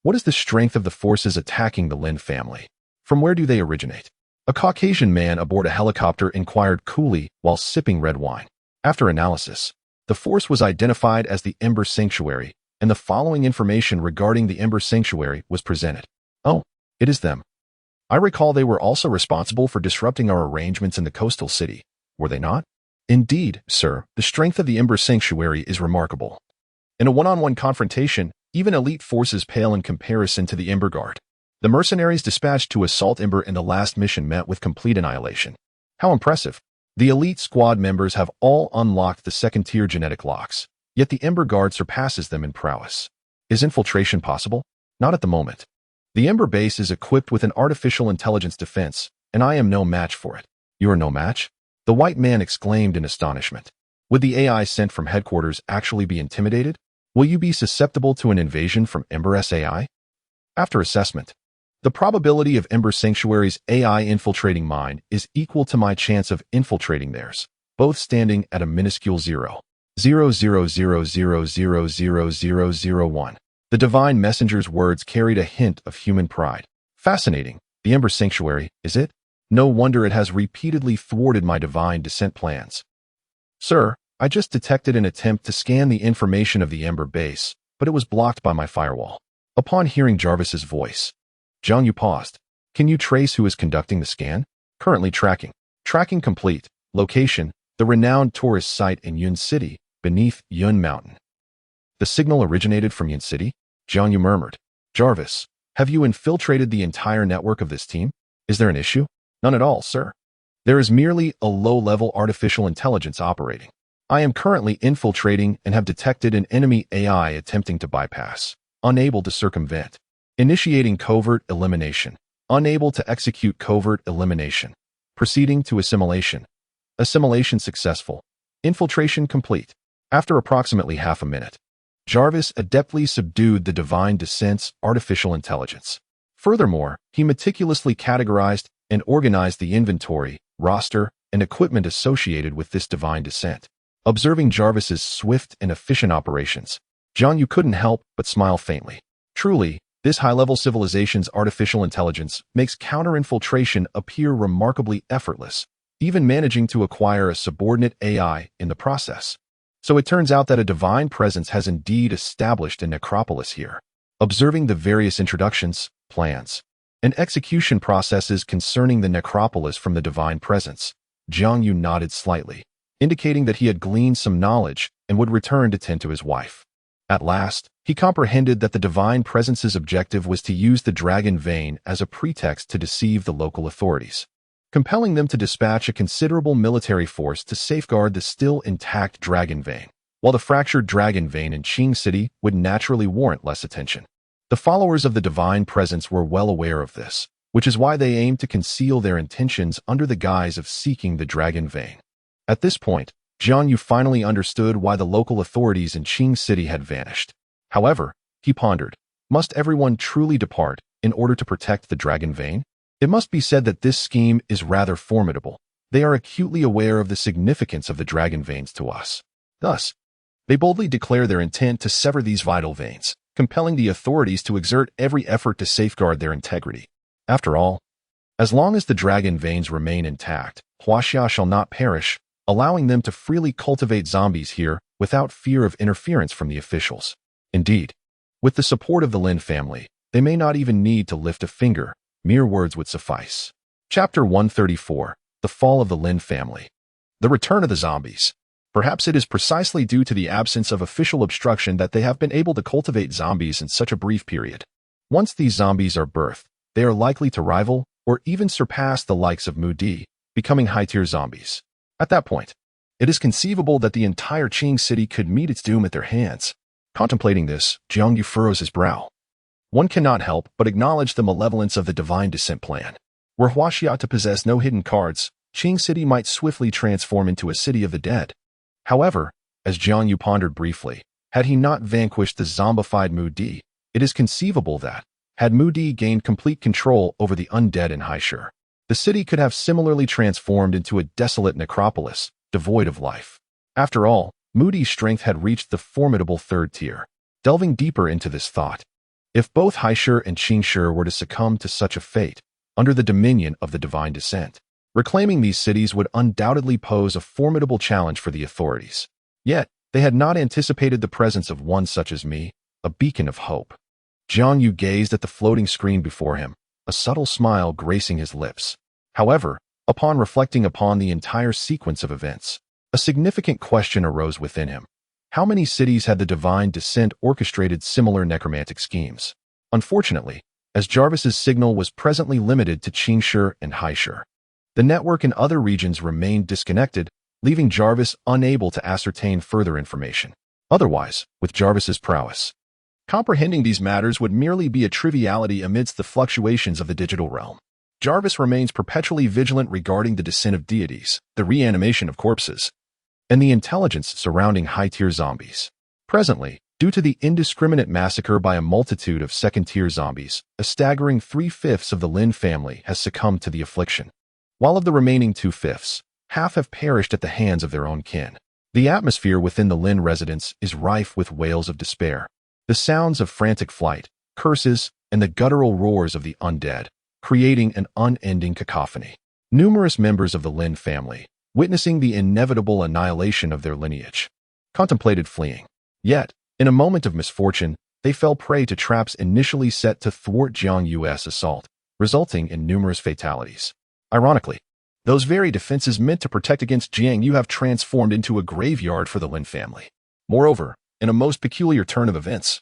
S1: What is the strength of the forces attacking the Lin family? From where do they originate? A Caucasian man aboard a helicopter inquired coolly while sipping red wine. After analysis, the force was identified as the Ember Sanctuary, and the following information regarding the Ember Sanctuary was presented. Oh, it is them. I recall they were also responsible for disrupting our arrangements in the coastal city, were they not? Indeed, sir, the strength of the Ember Sanctuary is remarkable. In a one-on-one confrontation, even elite forces pale in comparison to the Ember Guard. The mercenaries dispatched to assault Ember in the last mission met with complete annihilation. How impressive. The elite squad members have all unlocked the second-tier genetic locks, yet the Ember Guard surpasses them in prowess. Is infiltration possible? Not at the moment. The Ember base is equipped with an artificial intelligence defense, and I am no match for it. You are no match? The white man exclaimed in astonishment. Would the AI sent from headquarters actually be intimidated? Will you be susceptible to an invasion from Ember's AI? After assessment, the probability of Ember Sanctuary's AI infiltrating mine is equal to my chance of infiltrating theirs, both standing at a minuscule 0.0000000001. The divine messenger's words carried a hint of human pride. Fascinating. The Ember Sanctuary, is it? No wonder it has repeatedly thwarted my divine descent plans. Sir, I just detected an attempt to scan the information of the Ember base, but it was blocked by my firewall. Upon hearing Jarvis's voice, Jiang Yu paused. Can you trace who is conducting the scan? Currently tracking. Tracking complete. Location, the renowned tourist site in Yun City, beneath Yun Mountain. The signal originated from Yun City? Jiang Yu murmured. Jarvis, have you infiltrated the entire network of this team? Is there an issue? None at all, sir. There is merely a low-level artificial intelligence operating. I am currently infiltrating and have detected an enemy AI attempting to bypass, unable to circumvent. Initiating covert elimination. Unable to execute covert elimination. Proceeding to assimilation. Assimilation successful. Infiltration complete. After approximately half a minute, Jarvis adeptly subdued the divine descent's artificial intelligence. Furthermore, he meticulously categorized and organized the inventory, roster, and equipment associated with this divine descent. Observing Jarvis's swift and efficient operations, Jiang Yu couldn't help but smile faintly. Truly, this high-level civilization's artificial intelligence makes counter-infiltration appear remarkably effortless, even managing to acquire a subordinate AI in the process. So it turns out that a divine presence has indeed established a necropolis here. Observing the various introductions, plans, and execution processes concerning the necropolis from the divine presence, Jiang Yu nodded slightly, indicating that he had gleaned some knowledge and would return to tend to his wife. At last, he comprehended that the divine presence's objective was to use the dragon vein as a pretext to deceive the local authorities, compelling them to dispatch a considerable military force to safeguard the still intact dragon vein, while the fractured dragon vein in Qing City would naturally warrant less attention. The followers of the divine presence were well aware of this, which is why they aimed to conceal their intentions under the guise of seeking the dragon vein. At this point, Jiang Yu finally understood why the local authorities in Qing City had vanished. However, he pondered, must everyone truly depart in order to protect the dragon vein? It must be said that this scheme is rather formidable. They are acutely aware of the significance of the dragon veins to us. Thus, they boldly declare their intent to sever these vital veins, compelling the authorities to exert every effort to safeguard their integrity. After all, as long as the dragon veins remain intact, Huaxia shall not perish, allowing them to freely cultivate zombies here without fear of interference from the officials. Indeed, with the support of the Lin family, they may not even need to lift a finger. Mere words would suffice. Chapter 134, The Fall of the Lin Family. The Return of the Zombies. Perhaps it is precisely due to the absence of official obstruction that they have been able to cultivate zombies in such a brief period. Once these zombies are birthed, they are likely to rival or even surpass the likes of Mudi, becoming high-tier zombies. At that point, it is conceivable that the entire Qing City could meet its doom at their hands. Contemplating this, Jiang Yu furrows his brow. One cannot help but acknowledge the malevolence of the divine descent plan. Were Huaxia to possess no hidden cards, Qing City might swiftly transform into a city of the dead. However, as Jiang Yu pondered briefly, had he not vanquished the zombified Mudi, it is conceivable that, had Mudi gained complete control over the undead in Haishur, the city could have similarly transformed into a desolate necropolis, devoid of life. After all, Mudi's strength had reached the formidable third tier. Delving deeper into this thought, if both Haishur and Qingshi were to succumb to such a fate, under the dominion of the divine descent, reclaiming these cities would undoubtedly pose a formidable challenge for the authorities. Yet, they had not anticipated the presence of one such as me, a beacon of hope. Jiang Yu gazed at the floating screen before him, a subtle smile gracing his lips. However, upon reflecting upon the entire sequence of events, a significant question arose within him. How many cities had the divine descent orchestrated similar necromantic schemes? Unfortunately, as Jarvis's signal was presently limited to Qingshi and Haishur, the network in other regions remained disconnected, leaving Jarvis unable to ascertain further information. Otherwise, with Jarvis's prowess, comprehending these matters would merely be a triviality amidst the fluctuations of the digital realm. Jarvis remains perpetually vigilant regarding the descent of deities, the reanimation of corpses, and the intelligence surrounding high-tier zombies. Presently, due to the indiscriminate massacre by a multitude of second-tier zombies, a staggering 3/5 of the Lin family has succumbed to the affliction, while of the remaining 2/5, half have perished at the hands of their own kin. The atmosphere within the Lin residence is rife with wails of despair, the sounds of frantic flight, curses, and the guttural roars of the undead, creating an unending cacophony. Numerous members of the Lin family, witnessing the inevitable annihilation of their lineage, contemplated fleeing. Yet, in a moment of misfortune, they fell prey to traps initially set to thwart Jiang Yu's assault, resulting in numerous fatalities. Ironically, those very defenses meant to protect against Jiang Yu have transformed into a graveyard for the Lin family. Moreover, in a most peculiar turn of events,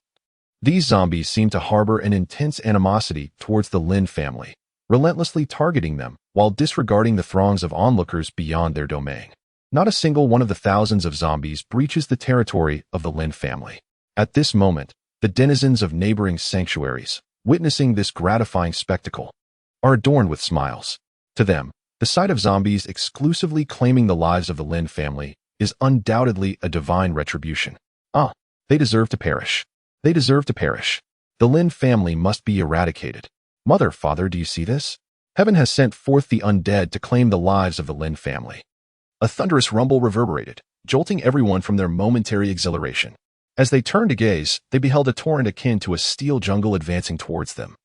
S1: these zombies seem to harbor an intense animosity towards the Lin family, relentlessly targeting them while disregarding the throngs of onlookers beyond their domain. Not a single one of the thousands of zombies breaches the territory of the Lin family. At this moment, the denizens of neighboring sanctuaries, witnessing this gratifying spectacle, are adorned with smiles. To them, the sight of zombies exclusively claiming the lives of the Lin family is undoubtedly a divine retribution. They deserve to perish. They deserve to perish. The Lin family must be eradicated. Mother, father, do you see this? Heaven has sent forth the undead to claim the lives of the Lin family. A thunderous rumble reverberated, jolting everyone from their momentary exhilaration. As they turned to gaze, they beheld a torrent akin to a steel jungle advancing towards them,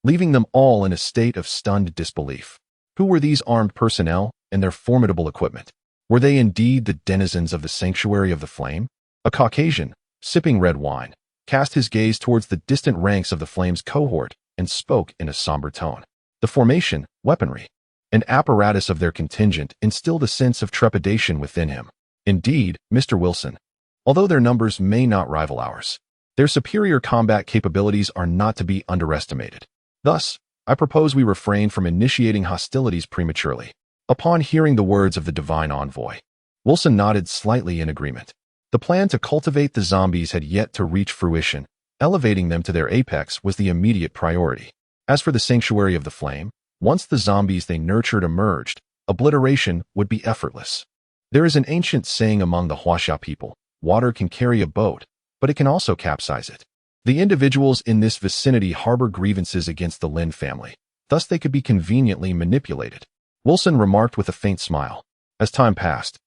S1: leaving them all in a state of stunned disbelief. Who were these armed personnel and their formidable equipment? Were they indeed the denizens of the sanctuary of the flame? A Caucasian, sipping red wine, cast his gaze towards the distant ranks of the flame's cohort and spoke in a somber tone. The formation, weaponry, and apparatus of their contingent instilled a sense of trepidation within him. Indeed, Mr. Wilson, although their numbers may not rival ours, their superior combat capabilities are not to be underestimated. Thus, I propose we refrain from initiating hostilities prematurely. Upon hearing the words of the divine envoy, Wilson nodded slightly in agreement. The plan to cultivate the zombies had yet to reach fruition. Elevating them to their apex was the immediate priority. As for the sanctuary of the flame, once the zombies they nurtured emerged, obliteration would be effortless. There is an ancient saying among the Huaxia people: water can carry a boat, but it can also capsize it. The individuals in this vicinity harbor grievances against the Lin family, thus they could be conveniently manipulated. Wilson remarked with a faint smile. As time passed,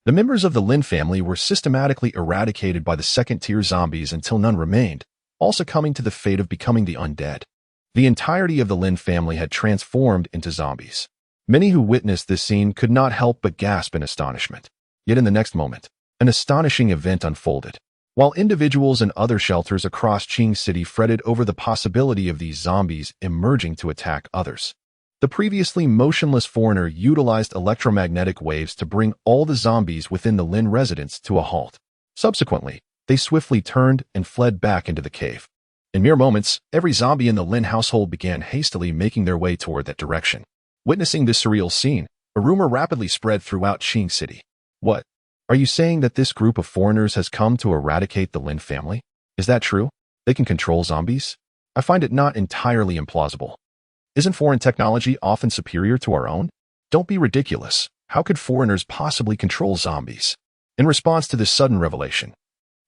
S1: the members of the Lin family were systematically eradicated by the second-tier zombies until none remained, all succumbing to the fate of becoming the undead. The entirety of the Lin family had transformed into zombies. Many who witnessed this scene could not help but gasp in astonishment. Yet in the next moment, an astonishing event unfolded. While individuals in other shelters across Qing City fretted over the possibility of these zombies emerging to attack others, the previously motionless foreigner utilized electromagnetic waves to bring all the zombies within the Lin residence to a halt. Subsequently, they swiftly turned and fled back into the cave. In mere moments, every zombie in the Lin household began hastily making their way toward that direction. Witnessing this surreal scene, a rumor rapidly spread throughout Qing City. What? Are you saying that this group of foreigners has come to eradicate the Lin family? Is that true? They can control zombies? I find it not entirely implausible. Isn't foreign technology often superior to our own? Don't be ridiculous. How could foreigners possibly control zombies? In response to this sudden revelation,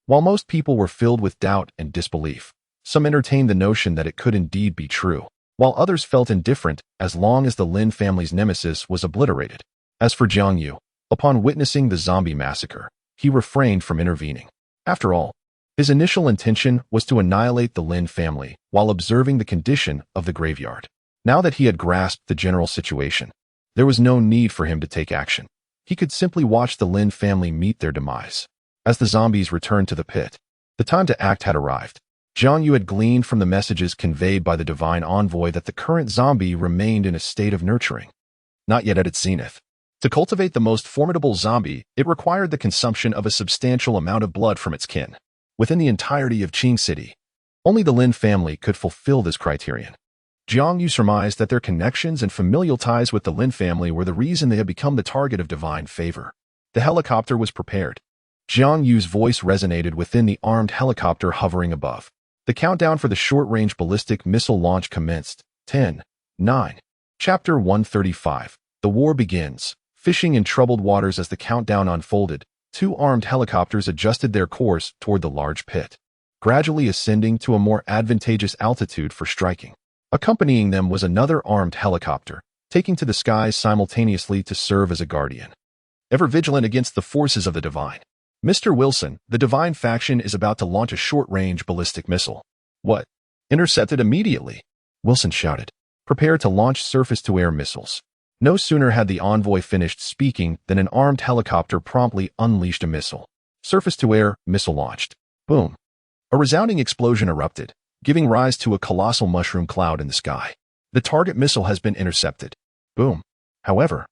S1: while most people were filled with doubt and disbelief, some entertained the notion that it could indeed be true, while others felt indifferent as long as the Lin family's nemesis was obliterated. As for Jiang Yu, upon witnessing the zombie massacre, he refrained from intervening. After all, his initial intention was to annihilate the Lin family while observing the condition of the graveyard. Now that he had grasped the general situation, there was no need for him to take action. He could simply watch the Lin family meet their demise. As the zombies returned to the pit, the time to act had arrived. Jiang Yu had gleaned from the messages conveyed by the divine envoy that the current zombie remained in a state of nurturing, not yet at its zenith. To cultivate the most formidable zombie, it required the consumption of a substantial amount of blood from its kin. Within the entirety of Qing City, only the Lin family could fulfill this criterion. Jiang Yu surmised that their connections and familial ties with the Lin family were the reason they had become the target of divine favor. The helicopter was prepared. Jiang Yu's voice resonated within the armed helicopter hovering above. The countdown for the short-range ballistic missile launch commenced. 10, 9. Chapter 135. The war begins. Fishing in troubled waters. As the countdown unfolded, two armed helicopters adjusted their course toward the large pit, gradually ascending to a more advantageous altitude for striking. Accompanying them was another armed helicopter, taking to the skies simultaneously to serve as a guardian, ever vigilant against the forces of the divine. Mr. Wilson, the divine faction is about to launch a short-range ballistic missile. What? Intercepted immediately, Wilson shouted. Prepare to launch surface-to-air missiles. No sooner had the envoy finished speaking than an armed helicopter promptly unleashed a missile. Surface-to-air missile launched. Boom. A resounding explosion erupted, giving rise to a colossal mushroom cloud in the sky. The target missile has been intercepted. Boom. However,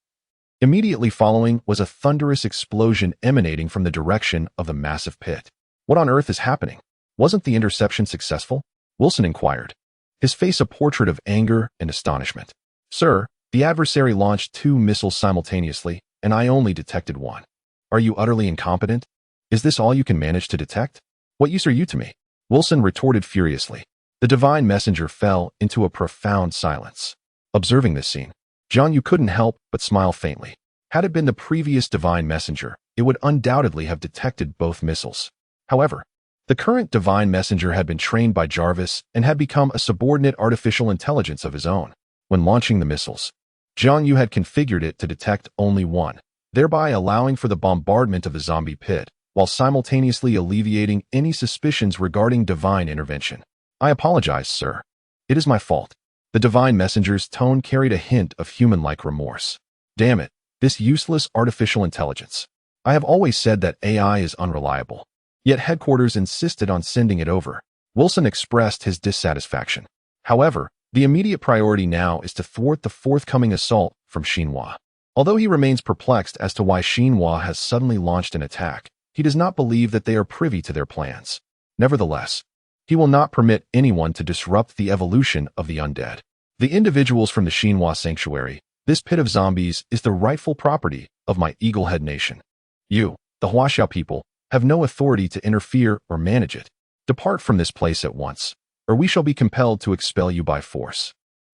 S1: immediately following was a thunderous explosion emanating from the direction of the massive pit. What on earth is happening? Wasn't the interception successful? Wilson inquired, his face a portrait of anger and astonishment. Sir, the adversary launched two missiles simultaneously, and I only detected one. Are you utterly incompetent? Is this all you can manage to detect? What use are you to me? Wilson retorted furiously. The divine messenger fell into a profound silence. Observing this scene, Jiang Yu couldn't help but smile faintly. Had it been the previous divine messenger, it would undoubtedly have detected both missiles. However, the current divine messenger had been trained by Jarvis and had become a subordinate artificial intelligence of his own. When launching the missiles, Jiang Yu had configured it to detect only one. thereby allowing for the bombardment of the zombie pit, while simultaneously alleviating any suspicions regarding divine intervention. I apologize, sir. It is my fault. The divine messenger's tone carried a hint of human-like remorse. Damn it, this useless artificial intelligence. I have always said that AI is unreliable. Yet headquarters insisted on sending it over. Wilson expressed his dissatisfaction. However, the immediate priority now is to thwart the forthcoming assault from Xinhua. Although he remains perplexed as to why Xinhua has suddenly launched an attack, he does not believe that they are privy to their plans. Nevertheless, he will not permit anyone to disrupt the evolution of the undead. The individuals from the Xinhua sanctuary, this pit of zombies, is the rightful property of my Eaglehead Nation. You, the Huaxiao people, have no authority to interfere or manage it. Depart from this place at once, or we shall be compelled to expel you by force.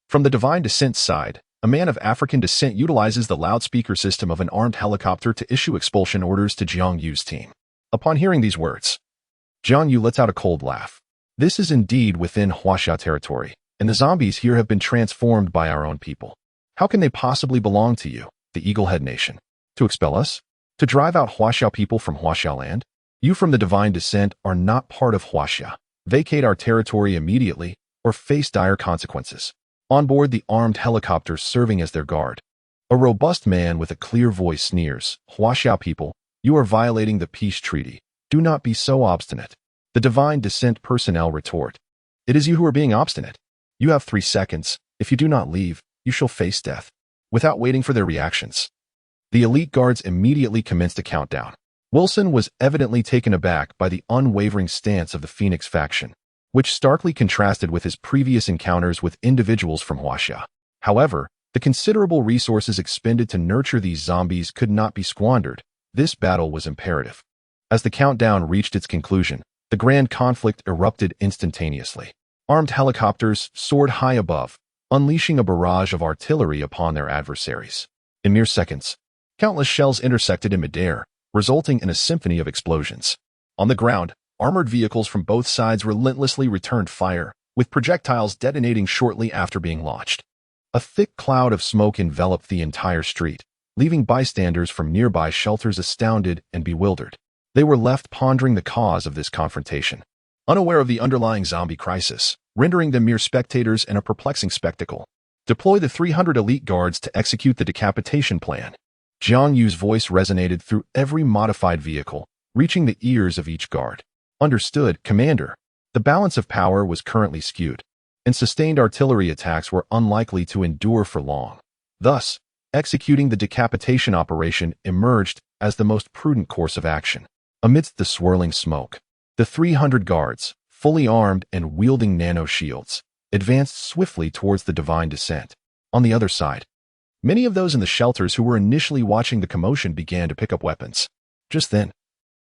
S1: From the Divine Descent side, a man of African descent utilizes the loudspeaker system of an armed helicopter to issue expulsion orders to Jiang Yu's team. Upon hearing these words, Jiang Yu lets out a cold laugh. This is indeed within Huaxiao territory, and the zombies here have been transformed by our own people. How can they possibly belong to you, the Eaglehead Nation? To expel us? To drive out Huaxiao people from Huaxiao land? You from the Divine Descent are not part of Huaxia. Vacate our territory immediately, or face dire consequences. On board the armed helicopters serving as their guard, a robust man with a clear voice sneers, Huaxiao people, you are violating the peace treaty. Do not be so obstinate. The Divine Descent personnel retort. It is you who are being obstinate. You have 3 seconds. If you do not leave, you shall face death. Without waiting for their reactions, the elite guards immediately commenced a countdown. Wilson was evidently taken aback by the unwavering stance of the Phoenix faction, which starkly contrasted with his previous encounters with individuals from Huaxia. However, the considerable resources expended to nurture these zombies could not be squandered. This battle was imperative. As the countdown reached its conclusion, the grand conflict erupted instantaneously. Armed helicopters soared high above, unleashing a barrage of artillery upon their adversaries. In mere seconds, countless shells intersected in midair, resulting in a symphony of explosions. On the ground, armored vehicles from both sides relentlessly returned fire, with projectiles detonating shortly after being launched. A thick cloud of smoke enveloped the entire street, leaving bystanders from nearby shelters astounded and bewildered. They were left pondering the cause of this confrontation, unaware of the underlying zombie crisis, rendering them mere spectators in a perplexing spectacle. Deploy the 300 elite guards to execute the decapitation plan. Jiang Yu's voice resonated through every modified vehicle, reaching the ears of each guard. Understood, Commander. The balance of power was currently skewed, and sustained artillery attacks were unlikely to endure for long. Thus, executing the decapitation operation emerged as the most prudent course of action. Amidst the swirling smoke, the 300 guards, fully armed and wielding nano-shields, advanced swiftly towards the Divine Descent. On the other side, many of those in the shelters who were initially watching the commotion began to pick up weapons. Just then,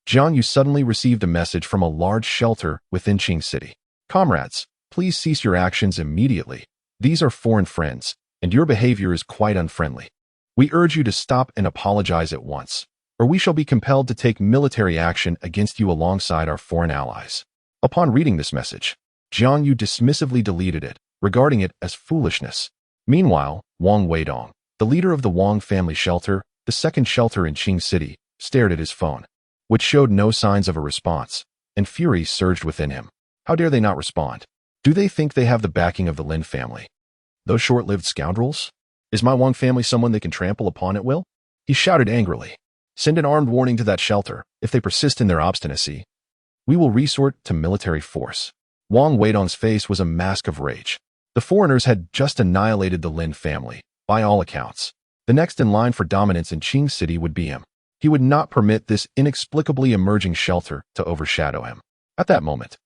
S1: Jiang Yu suddenly received a message from a large shelter within Qing City. Comrades, please cease your actions immediately. These are foreign friends, and your behavior is quite unfriendly. We urge you to stop and apologize at once, or we shall be compelled to take military action against you alongside our foreign allies. Upon reading this message, Jiang Yu dismissively deleted it, regarding it as foolishness. Meanwhile, Wang Weidong, the leader of the Wang family shelter, the second shelter in Qing City, stared at his phone, which showed no signs of a response, and fury surged within him. How dare they not respond? Do they think they have the backing of the Lin family? Those short-lived scoundrels? Is my Wang family someone they can trample upon at will? He shouted angrily. Send an armed warning to that shelter. If they persist in their obstinacy, we will resort to military force. Wang Weidong's face was a mask of rage. The foreigners had just annihilated the Lin family, by all accounts. The next in line for dominance in Qing City would be him. He would not permit this inexplicably emerging shelter to overshadow him. At that moment,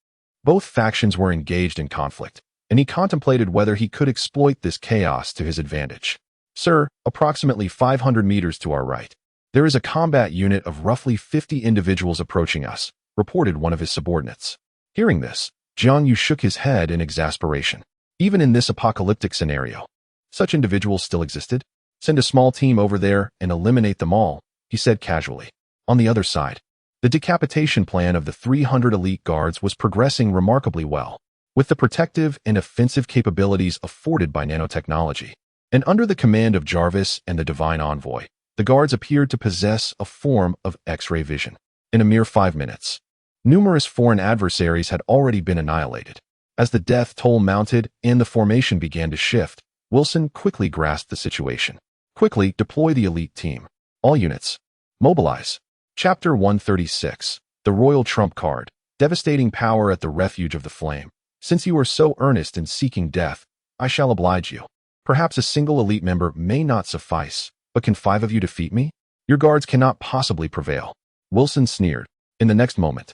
S1: both factions were engaged in conflict, and he contemplated whether he could exploit this chaos to his advantage. Sir, approximately 500 meters to our right, there is a combat unit of roughly 50 individuals approaching us, reported one of his subordinates. Hearing this, Jiang Yu shook his head in exasperation. Even in this apocalyptic scenario, such individuals still existed. Send a small team over there and eliminate them all, he said casually. On the other side, the decapitation plan of the 300 elite guards was progressing remarkably well, with the protective and offensive capabilities afforded by nanotechnology. And under the command of Jarvis and the Divine Envoy, The guards appeared to possess a form of X-ray vision. In a mere 5 minutes, numerous foreign adversaries had already been annihilated. As the death toll mounted and the formation began to shift, Wilson quickly grasped the situation. Quickly deploy the elite team. All units, mobilize. Chapter 136. The Royal Trump Card. Devastating power at the refuge of the flame. Since you are so earnest in seeking death, I shall oblige you. Perhaps a single elite member may not suffice, but can 5 of you defeat me? Your guards cannot possibly prevail. Wilson sneered. In the next moment,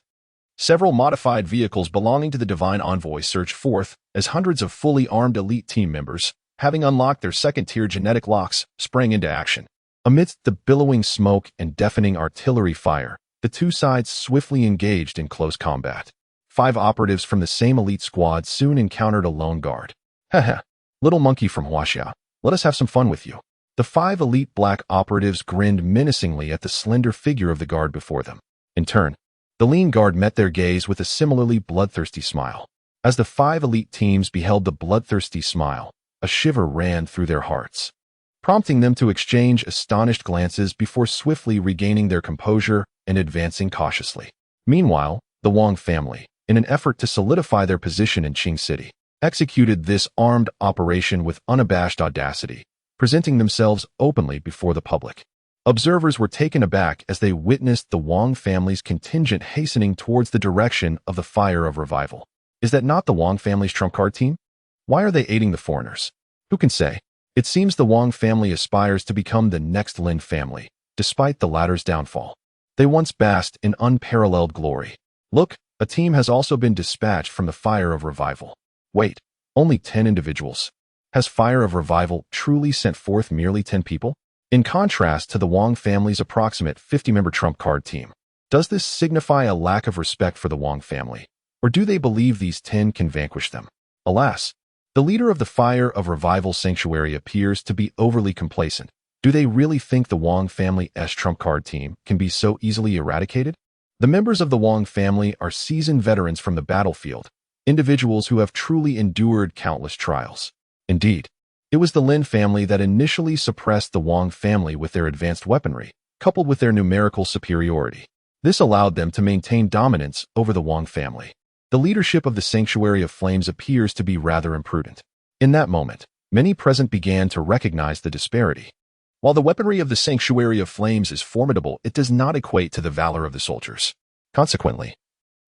S1: several modified vehicles belonging to the Divine Envoy surged forth as hundreds of fully armed elite team members, having unlocked their second-tier genetic locks, sprang into action. Amidst the billowing smoke and deafening artillery fire, the two sides swiftly engaged in close combat. 5 operatives from the same elite squad soon encountered a lone guard. Haha, little monkey from Huaxia, let us have some fun with you. The 5 elite black operatives grinned menacingly at the slender figure of the guard before them. In turn, the lean guard met their gaze with a similarly bloodthirsty smile. As the 5 elite teams beheld the bloodthirsty smile, a shiver ran through their hearts, prompting them to exchange astonished glances before swiftly regaining their composure and advancing cautiously. Meanwhile, the Wang family, in an effort to solidify their position in Qing City, executed this armed operation with unabashed audacity, presenting themselves openly before the public. Observers were taken aback as they witnessed the Wang family's contingent hastening towards the direction of the fire of revival. Is that not the Wang family's trump card team? Why are they aiding the foreigners? Who can say? It seems the Wang family aspires to become the next Lin family, despite the latter's downfall. They once basked in unparalleled glory. Look, a team has also been dispatched from the fire of revival. Wait, only 10 individuals? Has fire of revival truly sent forth merely 10 people? In contrast to the Wang family's approximate 50-member trump card team, does this signify a lack of respect for the Wang family, or do they believe these 10 can vanquish them? Alas, the leader of the Fire of Revival Sanctuary appears to be overly complacent. Do they really think the Wang family's trump card team can be so easily eradicated? The members of the Wang family are seasoned veterans from the battlefield, individuals who have truly endured countless trials. Indeed, it was the Lin family that initially suppressed the Wang family with their advanced weaponry, coupled with their numerical superiority. This allowed them to maintain dominance over the Wang family. The leadership of the Sanctuary of Flames appears to be rather imprudent. In that moment, many present began to recognize the disparity. While the weaponry of the Sanctuary of Flames is formidable, it does not equate to the valor of the soldiers. Consequently,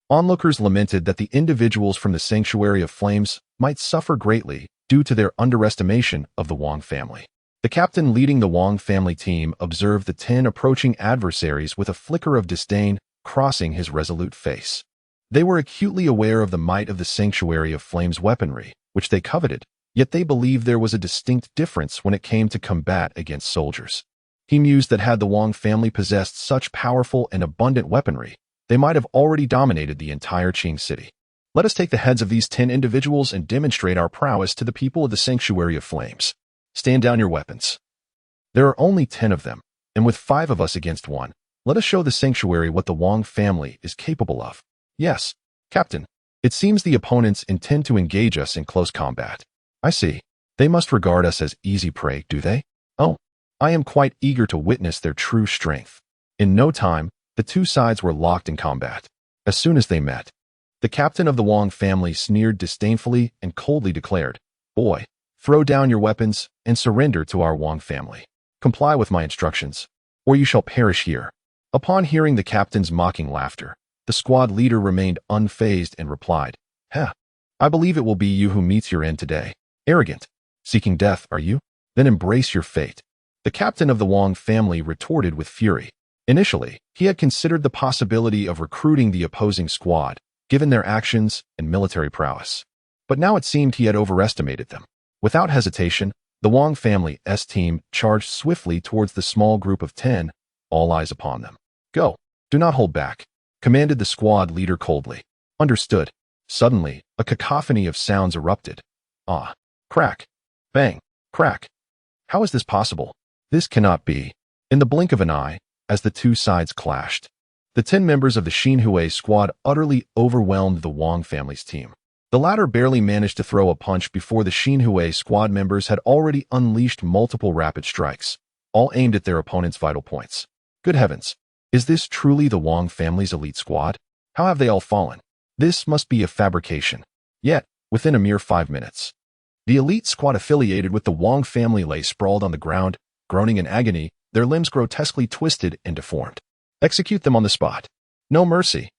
S1: onlookers lamented that the individuals from the Sanctuary of Flames might suffer greatly due to their underestimation of the Wang family. The captain leading the Wang family team observed the 10 approaching adversaries with a flicker of disdain crossing his resolute face. They were acutely aware of the might of the Sanctuary of Flames weaponry, which they coveted, yet they believed there was a distinct difference when it came to combat against soldiers. He mused that had the Wang family possessed such powerful and abundant weaponry, they might have already dominated the entire Qing City. Let us take the heads of these 10 individuals and demonstrate our prowess to the people of the Sanctuary of Flames. Stand down your weapons. There are only 10 of them, and with 5 of us against 1, let us show the Sanctuary what the Wang family is capable of. Yes, Captain. It seems the opponents intend to engage us in close combat. I see. They must regard us as easy prey, do they? Oh, I am quite eager to witness their true strength. In no time, the two sides were locked in combat. As soon as they met, the captain of the Wang family sneered disdainfully and coldly declared, "Boy, throw down your weapons and surrender to our Wang family. Comply with my instructions, or you shall perish here." Upon hearing the captain's mocking laughter, the squad leader remained unfazed and replied, "Heh, I believe it will be you who meets your end today. Arrogant, seeking death, are you? Then embrace your fate." The captain of the Wang family retorted with fury. Initially, he had considered the possibility of recruiting the opposing squad, given their actions and military prowess. But now it seemed he had overestimated them. Without hesitation, the Wang family's team charged swiftly towards the small group of 10, all eyes upon them. "Go, do not hold back," commanded the squad leader coldly. "Understood." Suddenly, a cacophony of sounds erupted. Ah, crack, bang, crack. How is this possible? This cannot be. In the blink of an eye, as the two sides clashed, the 10 members of the Xinhui squad utterly overwhelmed the Wang family's team. The latter barely managed to throw a punch before the Xinhui squad members had already unleashed multiple rapid strikes, all aimed at their opponent's vital points. Good heavens! Is this truly the Wang family's elite squad? How have they all fallen? This must be a fabrication. Yet, within a mere 5 minutes, the elite squad affiliated with the Wang family lay sprawled on the ground, groaning in agony, their limbs grotesquely twisted and deformed. Execute them on the spot. No mercy.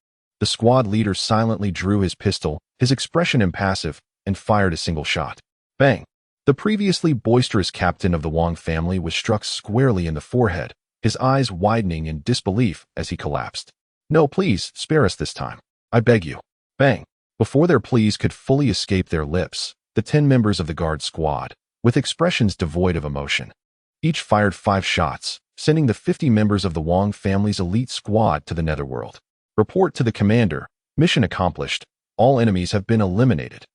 S1: The squad leader silently drew his pistol, his expression impassive, and fired a single shot. Bang! The previously boisterous captain of the Wang family was struck squarely in the forehead, his eyes widening in disbelief as he collapsed. No, please, spare us this time. I beg you. Bang! Before their pleas could fully escape their lips, the 10 members of the guard squad, with expressions devoid of emotion, each fired 5 shots, sending the 50 members of the Wang family's elite squad to the netherworld. Report to the commander. Mission accomplished. All enemies have been eliminated.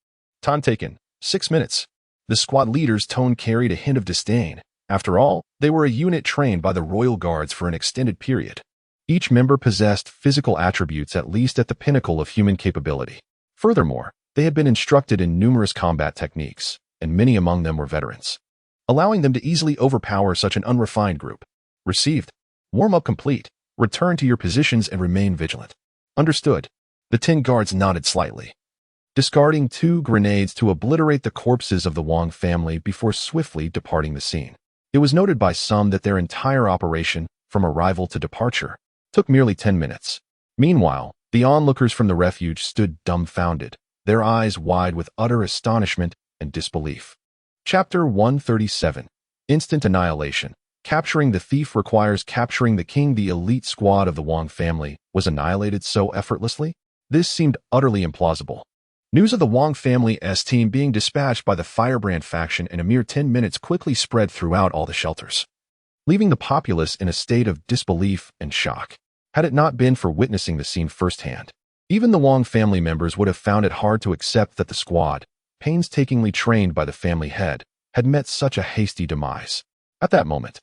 S1: Time taken, 6 minutes. The squad leader's tone carried a hint of disdain. After all, they were a unit trained by the royal guards for an extended period. Each member possessed physical attributes at least at the pinnacle of human capability. Furthermore, they had been instructed in numerous combat techniques, and many among them were veterans, allowing them to easily overpower such an unrefined group. Received. Warm-up complete. Return to your positions and remain vigilant. Understood. The 10 guards nodded slightly, discarding 2 grenades to obliterate the corpses of the Wang family before swiftly departing the scene. It was noted by some that their entire operation, from arrival to departure, took merely 10 minutes. Meanwhile, the onlookers from the refuge stood dumbfounded, their eyes wide with utter astonishment and disbelief. Chapter 137. Instant Annihilation. Capturing the thief requires capturing the king. The elite squad of the Wang family was annihilated so effortlessly? This seemed utterly implausible. News of the Wang family's team being dispatched by the Firebrand faction in a mere 10 minutes quickly spread throughout all the shelters, leaving the populace in a state of disbelief and shock. Had it not been for witnessing the scene firsthand, even the Wang family members would have found it hard to accept that the squad, painstakingly trained by the family head, had met such a hasty demise. At that moment,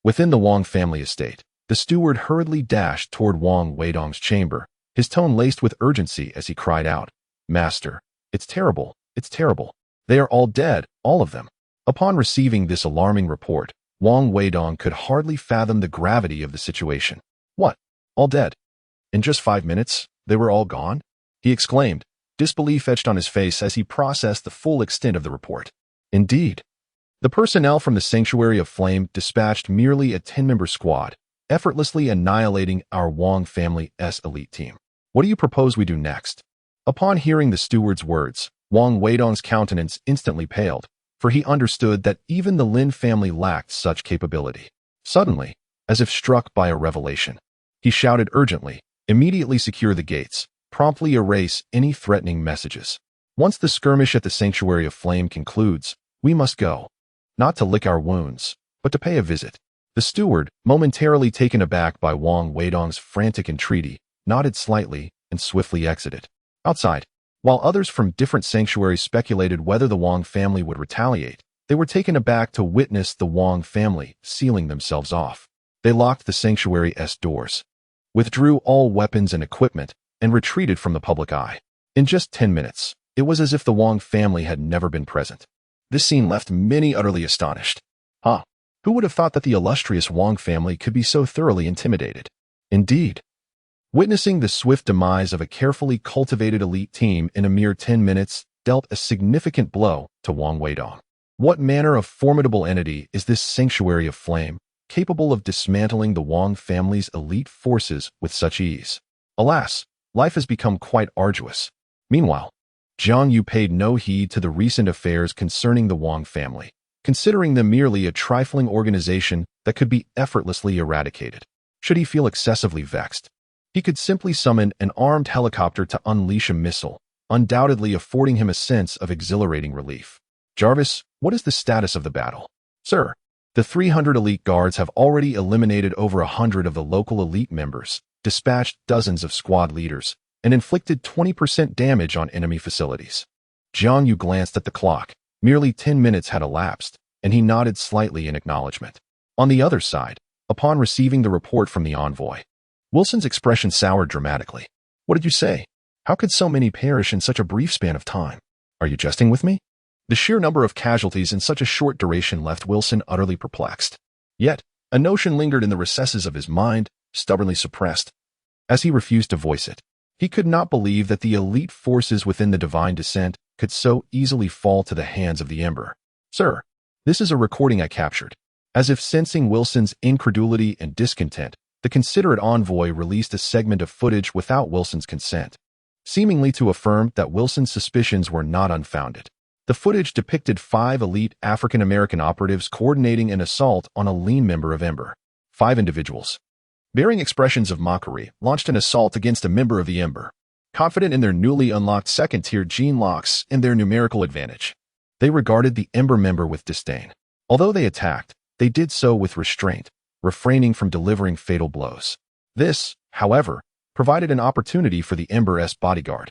S1: within the Wang family estate, the steward hurriedly dashed toward Wang Weidong's chamber, his tone laced with urgency as he cried out, "Master, it's terrible, it's terrible. They are all dead, all of them." Upon receiving this alarming report, Wang Weidong could hardly fathom the gravity of the situation. What? All dead? In just 5 minutes, they were all gone? He exclaimed, disbelief etched on his face as he processed the full extent of the report. Indeed. The personnel from the Sanctuary of Flame dispatched merely a 10-member squad, effortlessly annihilating our Wang family's elite team. What do you propose we do next? Upon hearing the steward's words, Wang Weidong's countenance instantly paled, for he understood that even the Lin family lacked such capability. Suddenly, as if struck by a revelation, he shouted urgently, "Immediately secure the gates, promptly erase any threatening messages. Once the skirmish at the Sanctuary of Flame concludes, we must go. Not to lick our wounds, but to pay a visit." The steward, momentarily taken aback by Wang Weidong's frantic entreaty, nodded slightly and swiftly exited. Outside, while others from different sanctuaries speculated whether the Wang family would retaliate, they were taken aback to witness the Wang family sealing themselves off. They locked the sanctuary's doors, withdrew all weapons and equipment, and retreated from the public eye. In just 10 minutes, it was as if the Wang family had never been present. This scene left many utterly astonished. Who would have thought that the illustrious Wang family could be so thoroughly intimidated? Indeed, witnessing the swift demise of a carefully cultivated elite team in a mere 10 minutes dealt a significant blow to Wang Weidong. What manner of formidable entity is this Sanctuary of Flame, capable of dismantling the Wang family's elite forces with such ease? Alas, life has become quite arduous. Meanwhile, Jiang Yu paid no heed to the recent affairs concerning the Wang family, considering them merely a trifling organization that could be effortlessly eradicated. Should he feel excessively vexed, he could simply summon an armed helicopter to unleash a missile, undoubtedly affording him a sense of exhilarating relief. "Jarvis, what is the status of the battle?" "Sir, the 300 elite guards have already eliminated over 100 of the local elite members, dispatched dozens of squad leaders, and inflicted 20% damage on enemy facilities." Jiang Yu glanced at the clock. Merely 10 minutes had elapsed, and he nodded slightly in acknowledgement. On the other side, upon receiving the report from the envoy, Wilson's expression soured dramatically. "What did you say? How could so many perish in such a brief span of time? Are you jesting with me?" The sheer number of casualties in such a short duration left Wilson utterly perplexed. Yet, A notion lingered in the recesses of his mind, stubbornly suppressed, as he refused to voice it. He could not believe that the elite forces within the divine descent could so easily fall to the hands of the Emperor. Sir, this is a recording I captured. As if sensing Wilson's incredulity and discontent, the considerate envoy released a segment of footage without Wilson's consent, seemingly to affirm that Wilson's suspicions were not unfounded. The footage depicted 5 elite African-American operatives coordinating an assault on a lean member of Ember. 5 individuals, bearing expressions of mockery, launched an assault against a member of the Ember, confident in their newly unlocked second-tier gene locks and their numerical advantage. They regarded the Ember member with disdain. Although they attacked, they did so with restraint, refraining from delivering fatal blows. This, however, provided an opportunity for the Ember's bodyguard.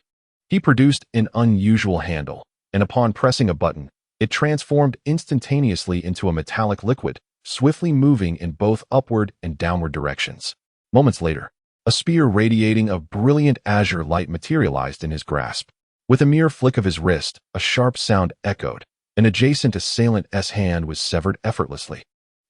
S1: He produced an unusual handle, and upon pressing a button, it transformed instantaneously into a metallic liquid, swiftly moving in both upward and downward directions. Moments later, a spear radiating a brilliant azure light materialized in his grasp. With a mere flick of his wrist, a sharp sound echoed. An adjacent assailant's hand was severed effortlessly,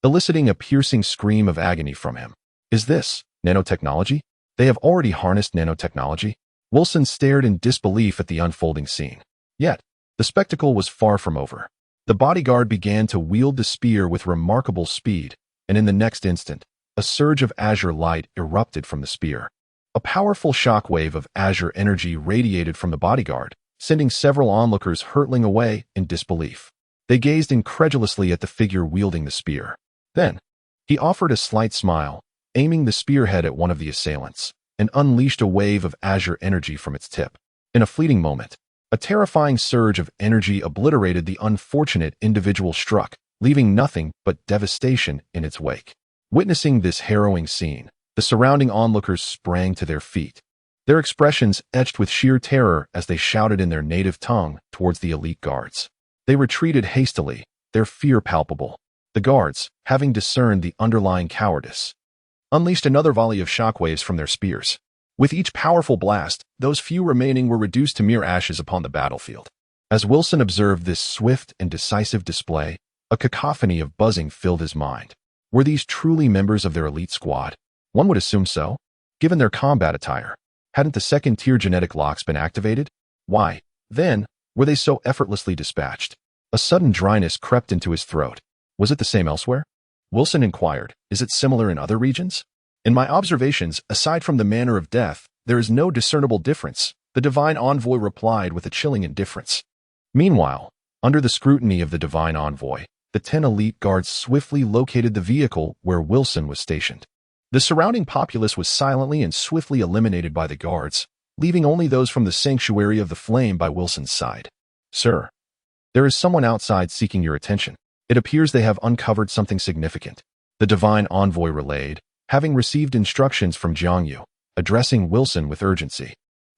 S1: eliciting a piercing scream of agony from him. Is this nanotechnology? They have already harnessed nanotechnology? Wilson stared in disbelief at the unfolding scene. Yet, the spectacle was far from over. The bodyguard began to wield the spear with remarkable speed, and in the next instant, a surge of azure light erupted from the spear. A powerful shockwave of azure energy radiated from the bodyguard, sending several onlookers hurtling away in disbelief. They gazed incredulously at the figure wielding the spear. Then, he offered a slight smile, aiming the spearhead at one of the assailants, and unleashed a wave of azure energy from its tip. In a fleeting moment, a terrifying surge of energy obliterated the unfortunate individual struck, leaving nothing but devastation in its wake. Witnessing this harrowing scene, the surrounding onlookers sprang to their feet, their expressions etched with sheer terror as they shouted in their native tongue towards the elite guards. They retreated hastily, their fear palpable. The guards, having discerned the underlying cowardice, unleashed another volley of shockwaves from their spears. With each powerful blast, those few remaining were reduced to mere ashes upon the battlefield. As Wilson observed this swift and decisive display, a cacophony of buzzing filled his mind. Were these truly members of their elite squad? One would assume so, given their combat attire. Hadn't the second-tier genetic locks been activated? Why, then, were they so effortlessly dispatched? A sudden dryness crept into his throat. Was it the same elsewhere? Wilson inquired, is it similar in other regions? In my observations, aside from the manner of death, there is no discernible difference, the divine envoy replied with a chilling indifference. Meanwhile, under the scrutiny of the divine envoy, the 10 elite guards swiftly located the vehicle where Wilson was stationed. The surrounding populace was silently and swiftly eliminated by the guards, leaving only those from the sanctuary of the flame by Wilson's side. Sir, there is someone outside seeking your attention. It appears they have uncovered something significant, the divine envoy relayed, having received instructions from Jiang Yu, addressing Wilson with urgency.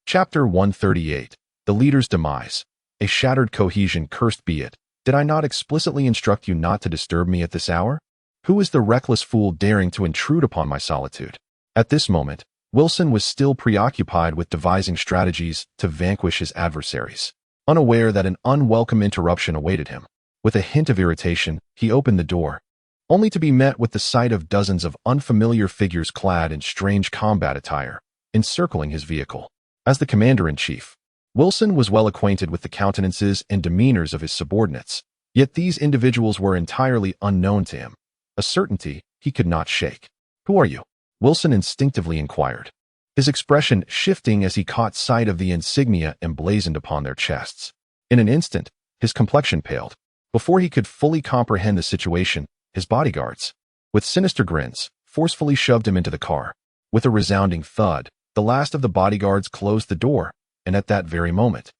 S1: Chapter 138, The Leader's Demise. A shattered cohesion, cursed be it. Did I not explicitly instruct you not to disturb me at this hour? Who is the reckless fool daring to intrude upon my solitude? At this moment, Wilson was still preoccupied with devising strategies to vanquish his adversaries, unaware that an unwelcome interruption awaited him. With a hint of irritation, he opened the door, only to be met with the sight of dozens of unfamiliar figures clad in strange combat attire, encircling his vehicle. As the commander-in-chief, Wilson was well acquainted with the countenances and demeanors of his subordinates, yet these individuals were entirely unknown to him, a certainty he could not shake. Who are you? Wilson instinctively inquired, his expression shifting as he caught sight of the insignia emblazoned upon their chests. In an instant, his complexion paled. Before he could fully comprehend the situation, his bodyguards, with sinister grins, forcefully shoved him into the car. With a resounding thud, the last of the bodyguards closed the door, and at that very moment,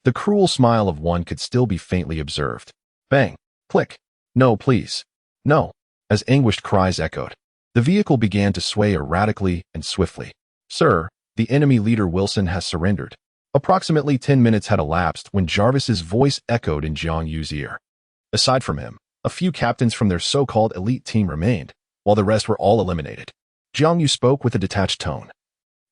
S1: the cruel smile of one could still be faintly observed. Bang! Click! No, please! No! As anguished cries echoed, the vehicle began to sway erratically and swiftly. Sir, the enemy leader Wilson has surrendered. Approximately 10 minutes had elapsed when Jarvis's voice echoed in Jiang Yu's ear. Aside from him, a few captains from their so-called elite team remained, while the rest were all eliminated. Jiang Yu spoke with a detached tone,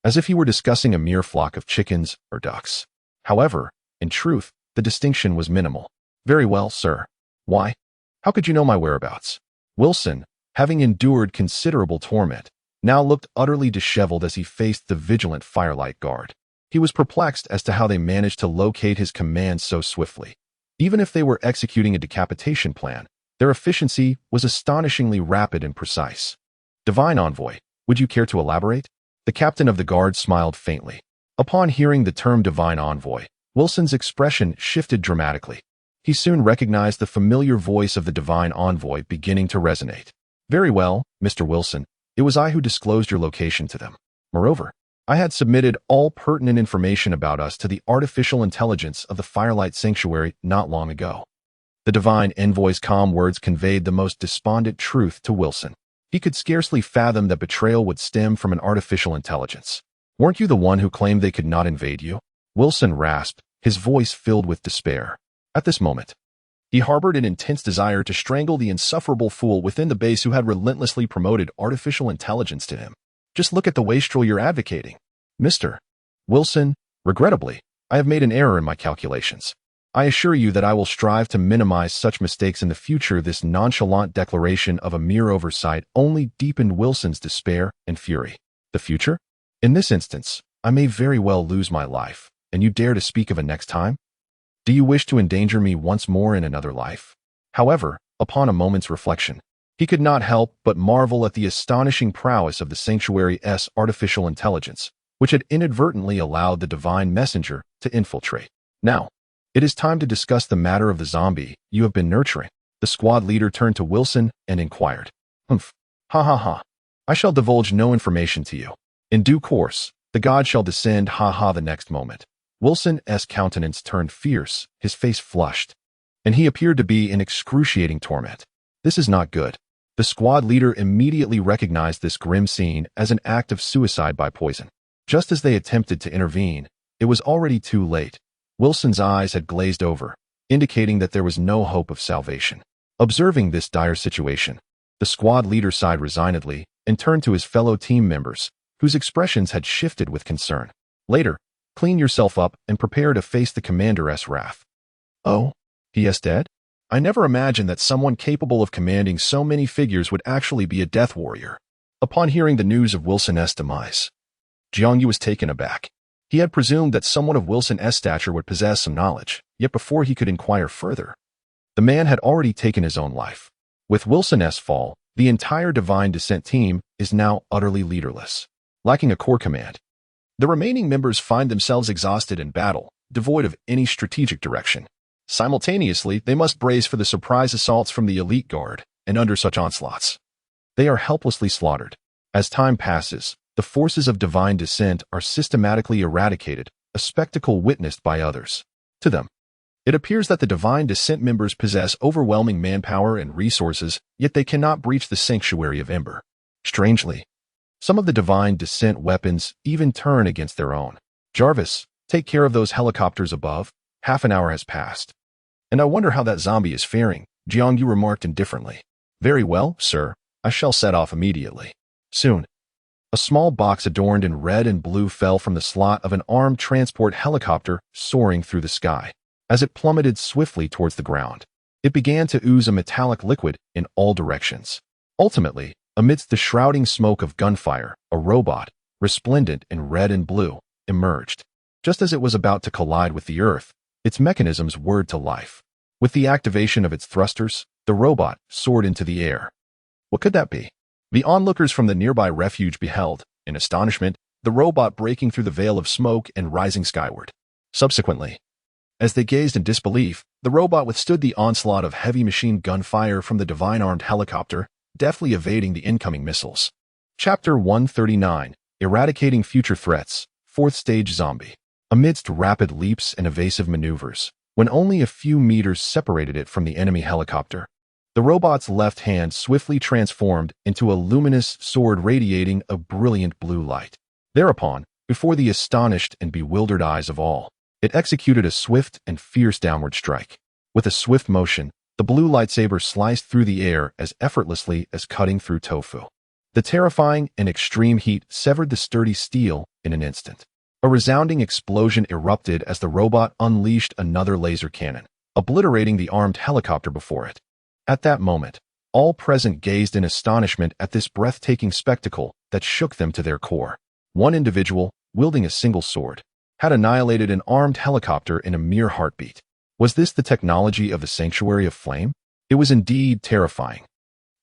S1: as if he were discussing a mere flock of chickens or ducks. However, in truth, the distinction was minimal. Very well, sir. Why? How could you know my whereabouts? Wilson, having endured considerable torment, now looked utterly disheveled as he faced the vigilant firelight guard. He was perplexed as to how they managed to locate his command so swiftly. Even if they were executing a decapitation plan, their efficiency was astonishingly rapid and precise. Divine Envoy, would you care to elaborate? The captain of the guard smiled faintly. Upon hearing the term Divine Envoy, Wilson's expression shifted dramatically. He soon recognized the familiar voice of the Divine Envoy beginning to resonate. Very well, Mr. Wilson, it was I who disclosed your location to them. Moreover, I had submitted all pertinent information about us to the artificial intelligence of the Firelight Sanctuary not long ago. The Divine Envoy's calm words conveyed the most despondent truth to Wilson. He could scarcely fathom that betrayal would stem from an artificial intelligence. Weren't you the one who claimed they could not invade you? Wilson rasped, his voice filled with despair. At this moment, he harbored an intense desire to strangle the insufferable fool within the base who had relentlessly promoted artificial intelligence to him. Just look at the wastrel you're advocating. Mr. Wilson, regrettably, I have made an error in my calculations. I assure you that I will strive to minimize such mistakes in the future. This nonchalant declaration of a mere oversight only deepened Wilson's despair and fury. The future? In this instance, I may very well lose my life, and you dare to speak of a next time? Do you wish to endanger me once more in another life? However, upon a moment's reflection, he could not help but marvel at the astonishing prowess of the Sanctuary's artificial intelligence, which had inadvertently allowed the divine messenger to infiltrate. Now, it is time to discuss the matter of the zombie you have been nurturing. The squad leader turned to Wilson and inquired. Humph. Ha ha ha. I shall divulge no information to you. In due course, the god shall descend. Ha ha. The next moment, Wilson's countenance turned fierce, his face flushed, and he appeared to be in excruciating torment. This is not good. The squad leader immediately recognized this grim scene as an act of suicide by poison. Just as they attempted to intervene, it was already too late. Wilson's eyes had glazed over, indicating that there was no hope of salvation. Observing this dire situation, the squad leader sighed resignedly and turned to his fellow team members, whose expressions had shifted with concern. Later, clean yourself up and prepare to face the commander's wrath. Oh, he is dead? I never imagined that someone capable of commanding so many figures would actually be a death warrior. Upon hearing the news of Wilson's demise, Jiang Yu was taken aback. He had presumed that someone of Wilson's stature would possess some knowledge, yet before he could inquire further, the man had already taken his own life. With Wilson's fall, the entire Divine Descent team is now utterly leaderless, lacking a core command. The remaining members find themselves exhausted in battle, devoid of any strategic direction. Simultaneously, they must brace for the surprise assaults from the elite guard, and under such onslaughts, they are helplessly slaughtered. As time passes, the forces of Divine Descent are systematically eradicated, a spectacle witnessed by others. To them, it appears that the Divine Descent members possess overwhelming manpower and resources, yet they cannot breach the Sanctuary of Ember. Strangely, some of the Divine Descent weapons even turn against their own. Jarvis, take care of those helicopters above. Half an hour has passed. And I wonder how that zombie is faring, Jiang Yu remarked indifferently. Very well, sir. I shall set off immediately. Soon, a small box adorned in red and blue fell from the slot of an armed transport helicopter soaring through the sky. As it plummeted swiftly towards the ground, it began to ooze a metallic liquid in all directions. Ultimately, amidst the shrouding smoke of gunfire, a robot, resplendent in red and blue, emerged. Just as it was about to collide with the Earth, its mechanisms whirred to life. With the activation of its thrusters, the robot soared into the air. What could that be? The onlookers from the nearby refuge beheld, in astonishment, the robot breaking through the veil of smoke and rising skyward. Subsequently, as they gazed in disbelief, the robot withstood the onslaught of heavy machine gun fire from the divine-armed helicopter, deftly evading the incoming missiles. Chapter 139, Eradicating Future Threats, 4th Stage Zombie. Amidst rapid leaps and evasive maneuvers, when only a few meters separated it from the enemy helicopter, the robot's left hand swiftly transformed into a luminous sword radiating a brilliant blue light. Thereupon, before the astonished and bewildered eyes of all, it executed a swift and fierce downward strike. With a swift motion, the blue lightsaber sliced through the air as effortlessly as cutting through tofu. The terrifying and extreme heat severed the sturdy steel in an instant. A resounding explosion erupted as the robot unleashed another laser cannon, obliterating the armed helicopter before it. At that moment, All present gazed in astonishment at this breathtaking spectacle that shook them to their core. One individual, wielding a single sword, had annihilated an armed helicopter in a mere heartbeat. Was this the technology of the Sanctuary of Flame? It was indeed terrifying,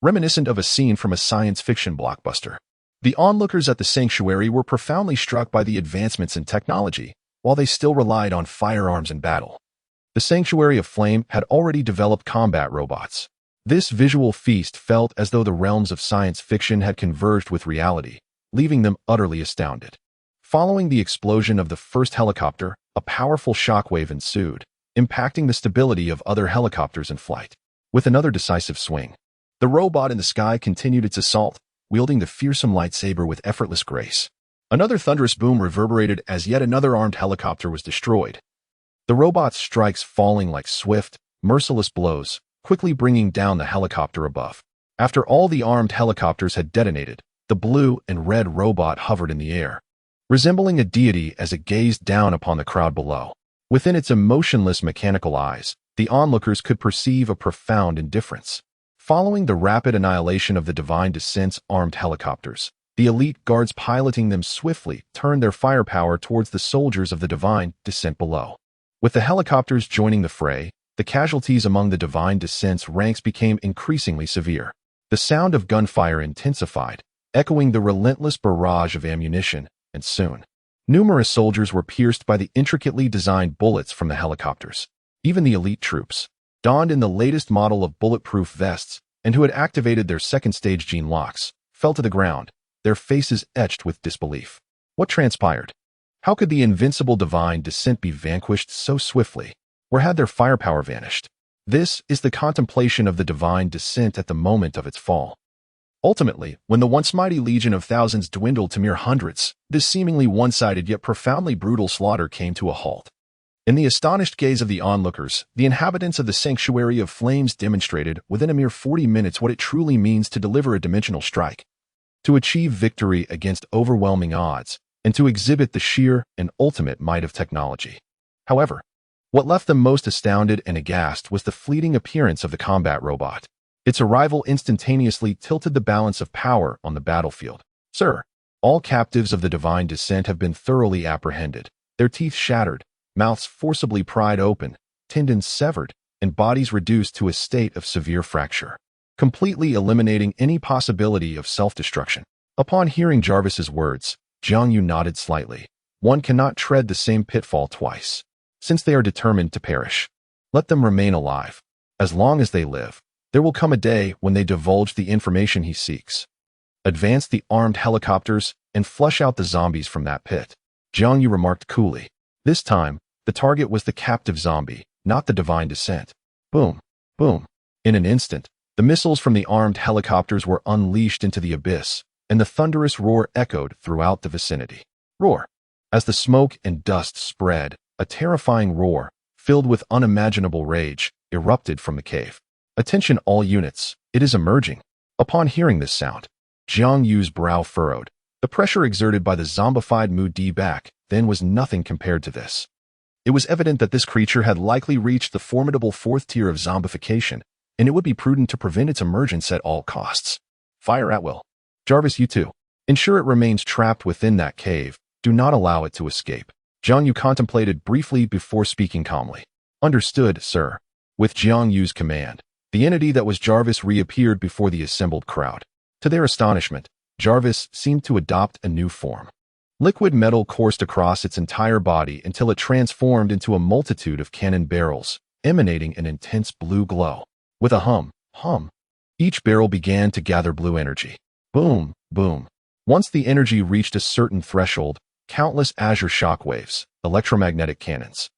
S1: reminiscent of a scene from a science fiction blockbuster. The onlookers at the sanctuary were profoundly struck by the advancements in technology, while they still relied on firearms in battle. The Sanctuary of Flame had already developed combat robots. This visual feast felt as though the realms of science fiction had converged with reality, leaving them utterly astounded. Following the explosion of the first helicopter, a powerful shockwave ensued, impacting the stability of other helicopters in flight. With another decisive swing, the robot in the sky continued its assault, wielding the fearsome lightsaber with effortless grace. Another thunderous boom reverberated as yet another armed helicopter was destroyed. The robot's strikes falling like swift, merciless blows, quickly bringing down the helicopter above. After all the armed helicopters had detonated, the blue and red robot hovered in the air, resembling a deity as it gazed down upon the crowd below. Within its emotionless mechanical eyes, the onlookers could perceive a profound indifference. Following the rapid annihilation of the Divine Descent's armed helicopters, the elite guards piloting them swiftly turned their firepower towards the soldiers of the Divine Descent below. With the helicopters joining the fray, the casualties among the Divine Descent's ranks became increasingly severe. The sound of gunfire intensified, echoing the relentless barrage of ammunition, and soon, numerous soldiers were pierced by the intricately designed bullets from the helicopters. Even the elite troops, donned in the latest model of bulletproof vests and who had activated their second-stage gene locks, fell to the ground, their faces etched with disbelief. What transpired? How could the invincible Divine Descent be vanquished so swiftly? Where had their firepower vanished? This is the contemplation of the Divine Descent at the moment of its fall. Ultimately, when the once mighty legion of thousands dwindled to mere hundreds, this seemingly one-sided yet profoundly brutal slaughter came to a halt. In the astonished gaze of the onlookers, the inhabitants of the Sanctuary of Flames demonstrated within a mere 40 minutes what it truly means to deliver a dimensional strike, to achieve victory against overwhelming odds, and to exhibit the sheer and ultimate might of technology. However, what left them most astounded and aghast was the fleeting appearance of the combat robot. Its arrival instantaneously tilted the balance of power on the battlefield. Sir, all captives of the Divine Descent have been thoroughly apprehended, their teeth shattered, mouths forcibly pried open, tendons severed, and bodies reduced to a state of severe fracture, completely eliminating any possibility of self-destruction. Upon hearing Jarvis's words, Jiang Yu nodded slightly. One cannot tread the same pitfall twice. Since they are determined to perish, let them remain alive. As long as they live, there will come a day when they divulge the information he seeks. Advance the armed helicopters and flush out the zombies from that pit, Jiang Yu remarked coolly. This time, the target was the captive zombie, not the Divine Descent. Boom, boom. In an instant, the missiles from the armed helicopters were unleashed into the abyss, and the thunderous roar echoed throughout the vicinity. Roar. As the smoke and dust spread, a terrifying roar, filled with unimaginable rage, erupted from the cave. Attention all units, it is emerging. Upon hearing this sound, Jiang Yu's brow furrowed. The pressure exerted by the zombified Mu Di back then was nothing compared to this. It was evident that this creature had likely reached the formidable fourth tier of zombification, and it would be prudent to prevent its emergence at all costs. Fire at will. Jarvis, you too. Ensure it remains trapped within that cave. Do not allow it to escape. Jiang Yu contemplated briefly before speaking calmly. Understood, sir. With Jiang Yu's command, the entity that was Jarvis reappeared before the assembled crowd. To their astonishment, Jarvis seemed to adopt a new form. Liquid metal coursed across its entire body until it transformed into a multitude of cannon barrels, emanating an intense blue glow. With a hum, each barrel began to gather blue energy. Boom, boom. Once the energy reached a certain threshold, countless azure shockwaves, electromagnetic cannons,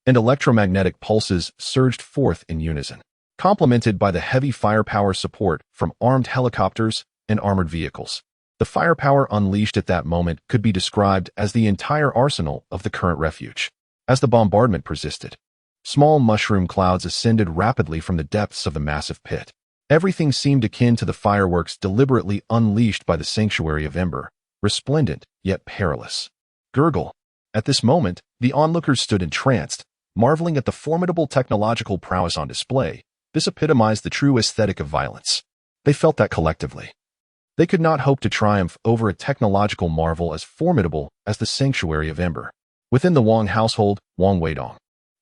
S1: and electromagnetic pulses surged forth in unison, complemented by the heavy firepower support from armed helicopters and armored vehicles. The firepower unleashed at that moment could be described as the entire arsenal of the current refuge. As the bombardment persisted, small mushroom clouds ascended rapidly from the depths of the massive pit. Everything seemed akin to the fireworks deliberately unleashed by the Sanctuary of Ember, resplendent yet perilous. Gurgle. At this moment, the onlookers stood entranced, marveling at the formidable technological prowess on display. This epitomized the true aesthetic of violence. They felt that collectively. They could not hope to triumph over a technological marvel as formidable as the Sanctuary of Ember. Within the Wang household, Wang Weidong,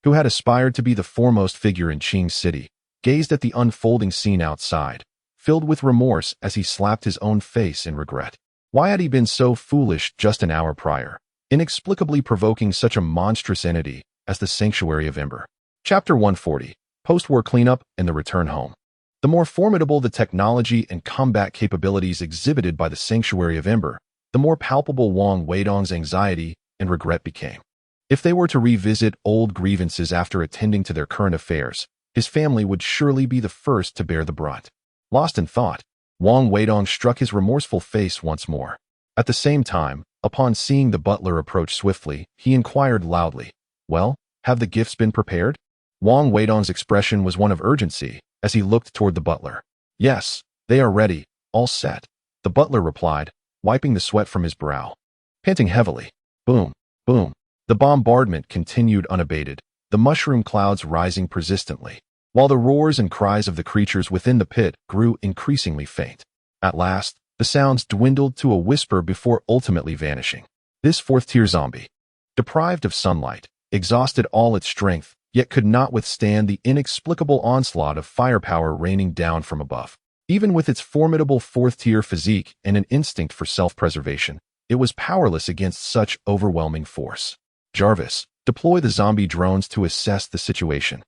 S1: who had aspired to be the foremost figure in Qing City, gazed at the unfolding scene outside, filled with remorse as he slapped his own face in regret. Why had he been so foolish just an hour prior, inexplicably provoking such a monstrous entity as the Sanctuary of Ember? Chapter 140, Post-War Cleanup and the Return Home. The more formidable the technology and combat capabilities exhibited by the Sanctuary of Ember, the more palpable Wang Weidong's anxiety and regret became. If they were to revisit old grievances after attending to their current affairs, his family would surely be the first to bear the brunt. Lost in thought, Wang Weidong struck his remorseful face once more. At the same time, upon seeing the butler approach swiftly, he inquired loudly, "Well, have the gifts been prepared?" Wang Weidong's expression was one of urgency as he looked toward the butler. "Yes, they are ready, all set," the butler replied, wiping the sweat from his brow. Panting heavily, boom, boom, the bombardment continued unabated, the mushroom clouds rising persistently, while the roars and cries of the creatures within the pit grew increasingly faint. At last, the sounds dwindled to a whisper before ultimately vanishing. This fourth-tier zombie, deprived of sunlight, exhausted all its strength, yet could not withstand the inexplicable onslaught of firepower raining down from above. Even with its formidable fourth-tier physique and an instinct for self-preservation, it was powerless against such overwhelming force. "Jarvis, deploy the zombie drones to assess the situation."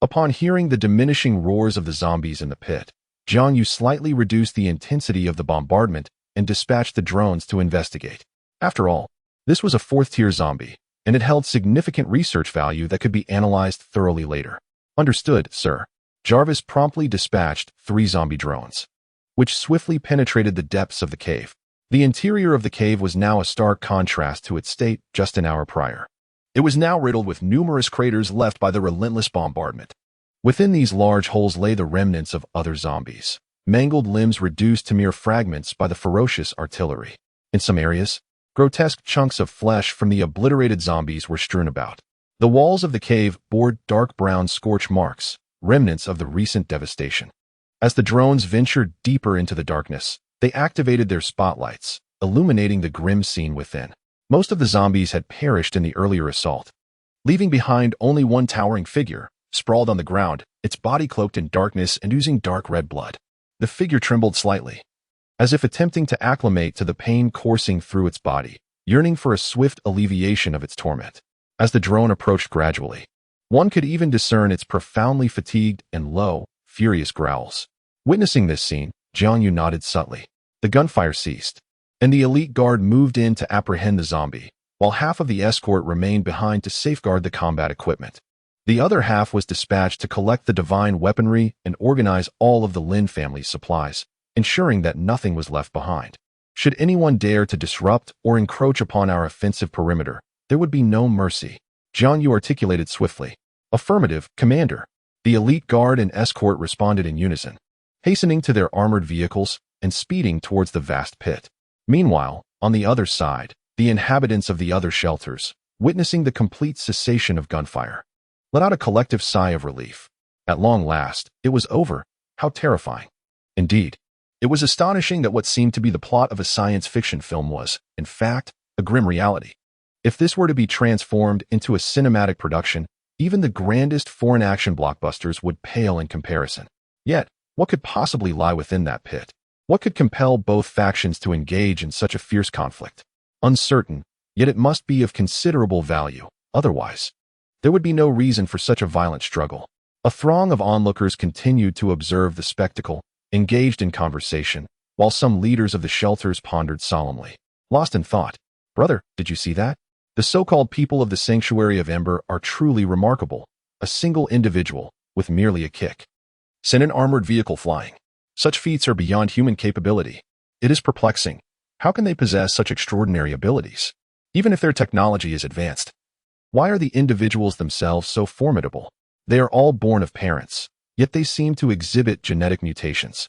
S1: Upon hearing the diminishing roars of the zombies in the pit, Jiang Yu slightly reduced the intensity of the bombardment and dispatched the drones to investigate. After all, this was a fourth-tier zombie, and it held significant research value that could be analyzed thoroughly later. "Understood, sir." Jarvis promptly dispatched 3 zombie drones, which swiftly penetrated the depths of the cave. The interior of the cave was now a stark contrast to its state just an hour prior. It was now riddled with numerous craters left by the relentless bombardment. Within these large holes lay the remnants of other zombies, mangled limbs reduced to mere fragments by the ferocious artillery. In some areas, grotesque chunks of flesh from the obliterated zombies were strewn about. The walls of the cave bore dark brown scorch marks, remnants of the recent devastation. As the drones ventured deeper into the darkness, they activated their spotlights, illuminating the grim scene within. Most of the zombies had perished in the earlier assault, leaving behind only one towering figure, sprawled on the ground, its body cloaked in darkness and oozing dark red blood. The figure trembled slightly, as if attempting to acclimate to the pain coursing through its body, yearning for a swift alleviation of its torment. As the drone approached gradually, one could even discern its profoundly fatigued and low, furious growls. Witnessing this scene, Jiang Yu nodded subtly. The gunfire ceased, and the elite guard moved in to apprehend the zombie, while half of the escort remained behind to safeguard the combat equipment. The other half was dispatched to collect the divine weaponry and organize all of the Lin family's supplies, ensuring that nothing was left behind. Should anyone dare to disrupt or encroach upon our offensive perimeter, there would be no mercy. Jiang Yu articulated swiftly. "Affirmative, Commander." The elite guard and escort responded in unison, hastening to their armored vehicles and speeding towards the vast pit. Meanwhile, on the other side, the inhabitants of the other shelters, witnessing the complete cessation of gunfire, let out a collective sigh of relief. At long last, it was over. How terrifying. Indeed, it was astonishing that what seemed to be the plot of a science fiction film was, in fact, a grim reality. If this were to be transformed into a cinematic production, even the grandest foreign action blockbusters would pale in comparison. Yet, what could possibly lie within that pit? What could compel both factions to engage in such a fierce conflict? Uncertain, yet it must be of considerable value. Otherwise, there would be no reason for such a violent struggle. A throng of onlookers continued to observe the spectacle, engaged in conversation, while some leaders of the shelters pondered solemnly. Lost in thought. "Brother, did you see that? The so-called people of the Sanctuary of Ember are truly remarkable. A single individual, with merely a kick, sent an armored vehicle flying. Such feats are beyond human capability. It is perplexing. How can they possess such extraordinary abilities, even if their technology is advanced? Why are the individuals themselves so formidable? They are all born of parents, yet they seem to exhibit genetic mutations."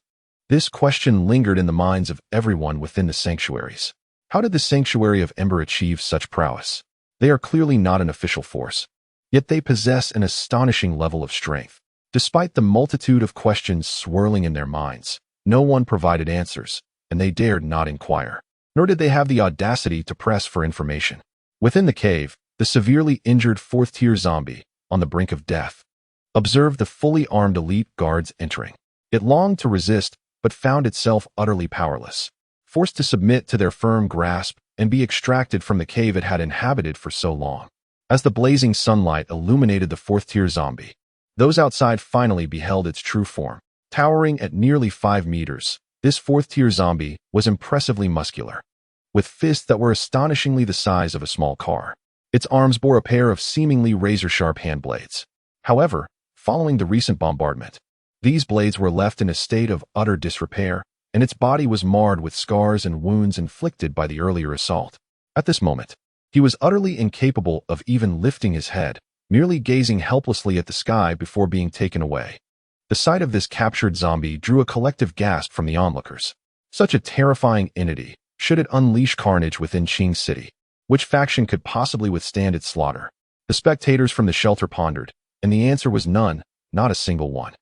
S1: This question lingered in the minds of everyone within the sanctuaries. How did the Sanctuary of Ember achieve such prowess? They are clearly not an official force, yet they possess an astonishing level of strength. Despite the multitude of questions swirling in their minds, No one provided answers, and they dared not inquire. Nor did they have the audacity to press for information. Within the cave, the severely injured fourth-tier zombie, on the brink of death, observed the fully armed elite guards entering. It longed to resist, but found itself utterly powerless, forced to submit to their firm grasp and be extracted from the cave it had inhabited for so long. As the blazing sunlight illuminated the fourth-tier zombie, those outside finally beheld its true form. Towering at nearly 5 meters, this fourth-tier zombie was impressively muscular, with fists that were astonishingly the size of a small car. Its arms bore a pair of seemingly razor-sharp hand blades. However, following the recent bombardment, these blades were left in a state of utter disrepair, and its body was marred with scars and wounds inflicted by the earlier assault. At this moment, he was utterly incapable of even lifting his head, merely gazing helplessly at the sky before being taken away. The sight of this captured zombie drew a collective gasp from the onlookers. Such a terrifying entity, should it unleash carnage within Qing City? Which faction could possibly withstand its slaughter? The spectators from the shelter pondered, and the answer was none, not a single one.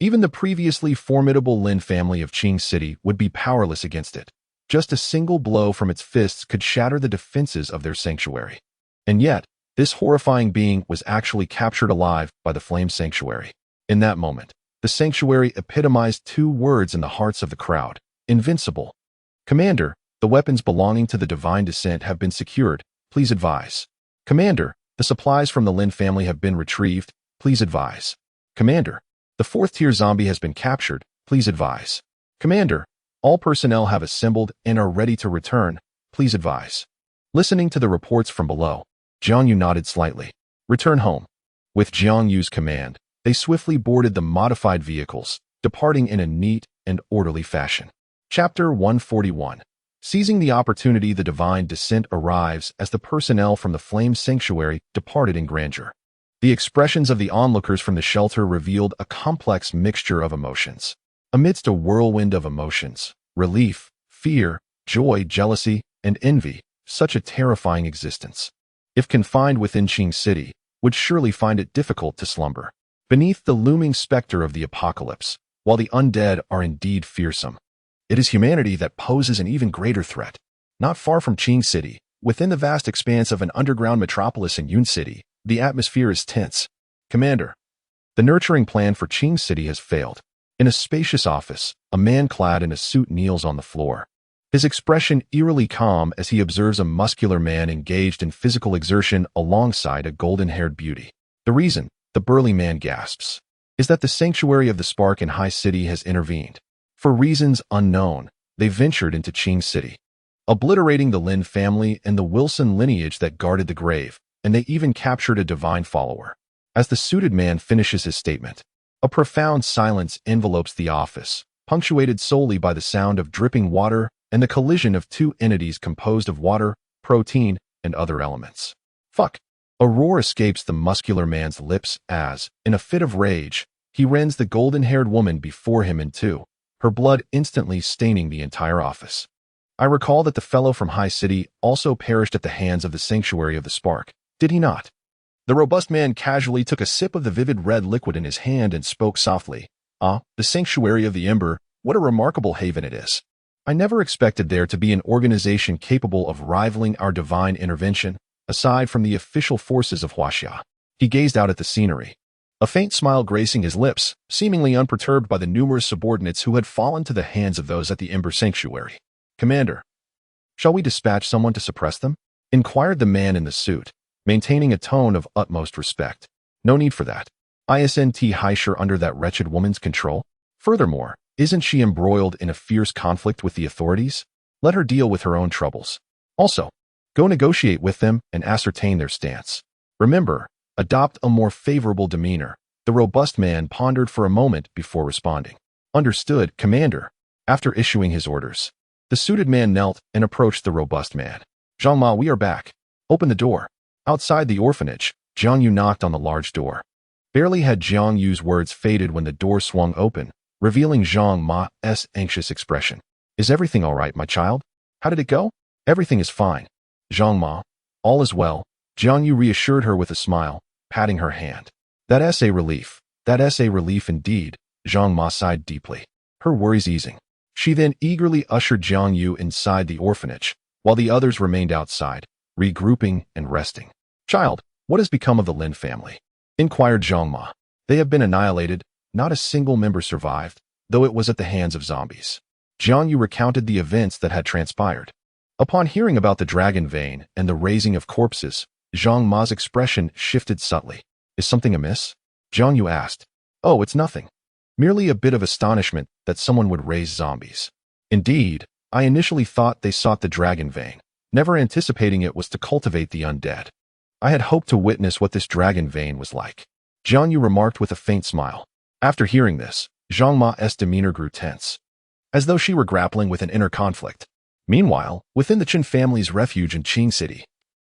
S1: Even the previously formidable Lin family of Qing City would be powerless against it. Just a single blow from its fists could shatter the defenses of their sanctuary. And yet, this horrifying being was actually captured alive by the Flame Sanctuary. In that moment, the sanctuary epitomized 2 words in the hearts of the crowd: invincible. Commander, the weapons belonging to the Divine Descent have been secured, please advise. Commander, the supplies from the Lin family have been retrieved, please advise. Commander, the fourth-tier zombie has been captured, please advise. Commander, all personnel have assembled and are ready to return, please advise. Listening to the reports from below, Jiang Yu nodded slightly. Return home. With Jiang Yu's command, they swiftly boarded the modified vehicles, departing in a neat and orderly fashion. Chapter 141. Seizing the opportunity, the Divine Descent arrives as the personnel from the Flame Sanctuary departed in grandeur. The expressions of the onlookers from the shelter revealed a complex mixture of emotions. Amidst a whirlwind of emotions, relief, fear, joy, jealousy, and envy, such a terrifying existence, if confined within Qing City, would surely find it difficult to slumber. Beneath the looming specter of the apocalypse, while the undead are indeed fearsome, it is humanity that poses an even greater threat. Not far from Qing City, within the vast expanse of an underground metropolis in Yun City, the atmosphere is tense. Commander, the nurturing plan for Qing City has failed. In a spacious office, a man clad in a suit kneels on the floor, his expression eerily calm as he observes a muscular man engaged in physical exertion alongside a golden-haired beauty. The reason, the burly man gasps, is that the sanctuary of the Spark in High City has intervened. For reasons unknown, they ventured into Qing City, obliterating the Lin family and the Wilson lineage that guarded the grave, and they even captured a divine follower. As the suited man finishes his statement, a profound silence envelopes the office, punctuated solely by the sound of dripping water and the collision of 2 entities composed of water, protein, and other elements. Fuck! A roar escapes the muscular man's lips as, in a fit of rage, he rends the golden-haired woman before him in 2, her blood instantly staining the entire office. I recall that the fellow from High City also perished at the hands of the Sanctuary of the Spark, did he not? The robust man casually took a sip of the vivid red liquid in his hand and spoke softly. Ah, the Sanctuary of the Ember, what a remarkable haven it is. I never expected there to be an organization capable of rivaling our divine intervention, aside from the official forces of Huaxia. He gazed out at the scenery, a faint smile gracing his lips, seemingly unperturbed by the numerous subordinates who had fallen to the hands of those at the Ember Sanctuary. Commander, shall we dispatch someone to suppress them? Inquired the man in the suit, maintaining a tone of utmost respect. No need for that. Isn't Heisher under that wretched woman's control? Furthermore, isn't she embroiled in a fierce conflict with the authorities? Let her deal with her own troubles. Also, go negotiate with them and ascertain their stance. Remember, adopt a more favorable demeanor. The robust man pondered for a moment before responding. Understood, Commander. After issuing his orders, the suited man knelt and approached the robust man. Zhang Ma, we are back. Open the door. Outside the orphanage, Jiang Yu knocked on the large door. Barely had Jiang Yu's words faded when the door swung open, revealing Zhang Ma's anxious expression. Is everything all right, my child? How did it go? Everything is fine. Zhang Ma, all is well, Jiang Yu reassured her with a smile, patting her hand. That's a relief. That is a relief indeed, Zhang Ma sighed deeply, her worries easing. She then eagerly ushered Jiang Yu inside the orphanage, while the others remained outside, regrouping and resting. "Child, what has become of the Lin family?" inquired Zhang Ma. "They have been annihilated. Not a single member survived, though it was at the hands of zombies." Jiang Yu recounted the events that had transpired. Upon hearing about the dragon vein and the raising of corpses, Zhang Ma's expression shifted subtly. "Is something amiss?" Jiang Yu asked. "Oh, it's nothing. Merely a bit of astonishment that someone would raise zombies. Indeed, I initially thought they sought the dragon vein, never anticipating it was to cultivate the undead. I had hoped to witness what this dragon vein was like." Jiang Yu remarked with a faint smile. After hearing this, Zhang Ma's demeanor grew tense, as though she were grappling with an inner conflict. Meanwhile, within the Qin family's refuge in Qing City,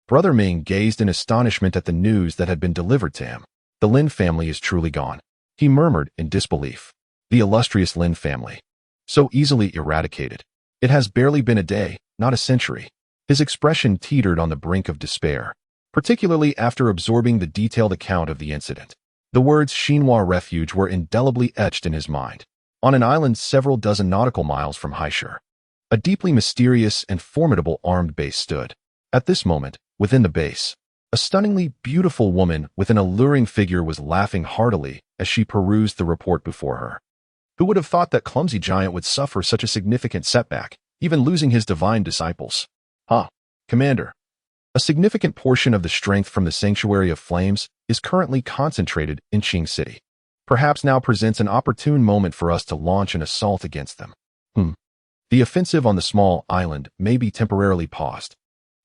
S1: Brother Ming gazed in astonishment at the news that had been delivered to him. "The Lin family is truly gone," he murmured in disbelief. "The illustrious Lin family. So easily eradicated. It has barely been a day, not a century." His expression teetered on the brink of despair, particularly after absorbing the detailed account of the incident. The words Xinhua Refuge were indelibly etched in his mind. On an island several dozen nautical miles from Haishur, a deeply mysterious and formidable armed base stood. At this moment, within the base, a stunningly beautiful woman with an alluring figure was laughing heartily as she perused the report before her. Who would have thought that clumsy giant would suffer such a significant setback, even losing his divine disciples? Commander. A significant portion of the strength from the Sanctuary of Flames is currently concentrated in Qing City. Perhaps now presents an opportune moment for us to launch an assault against them. The offensive on the small island may be temporarily paused.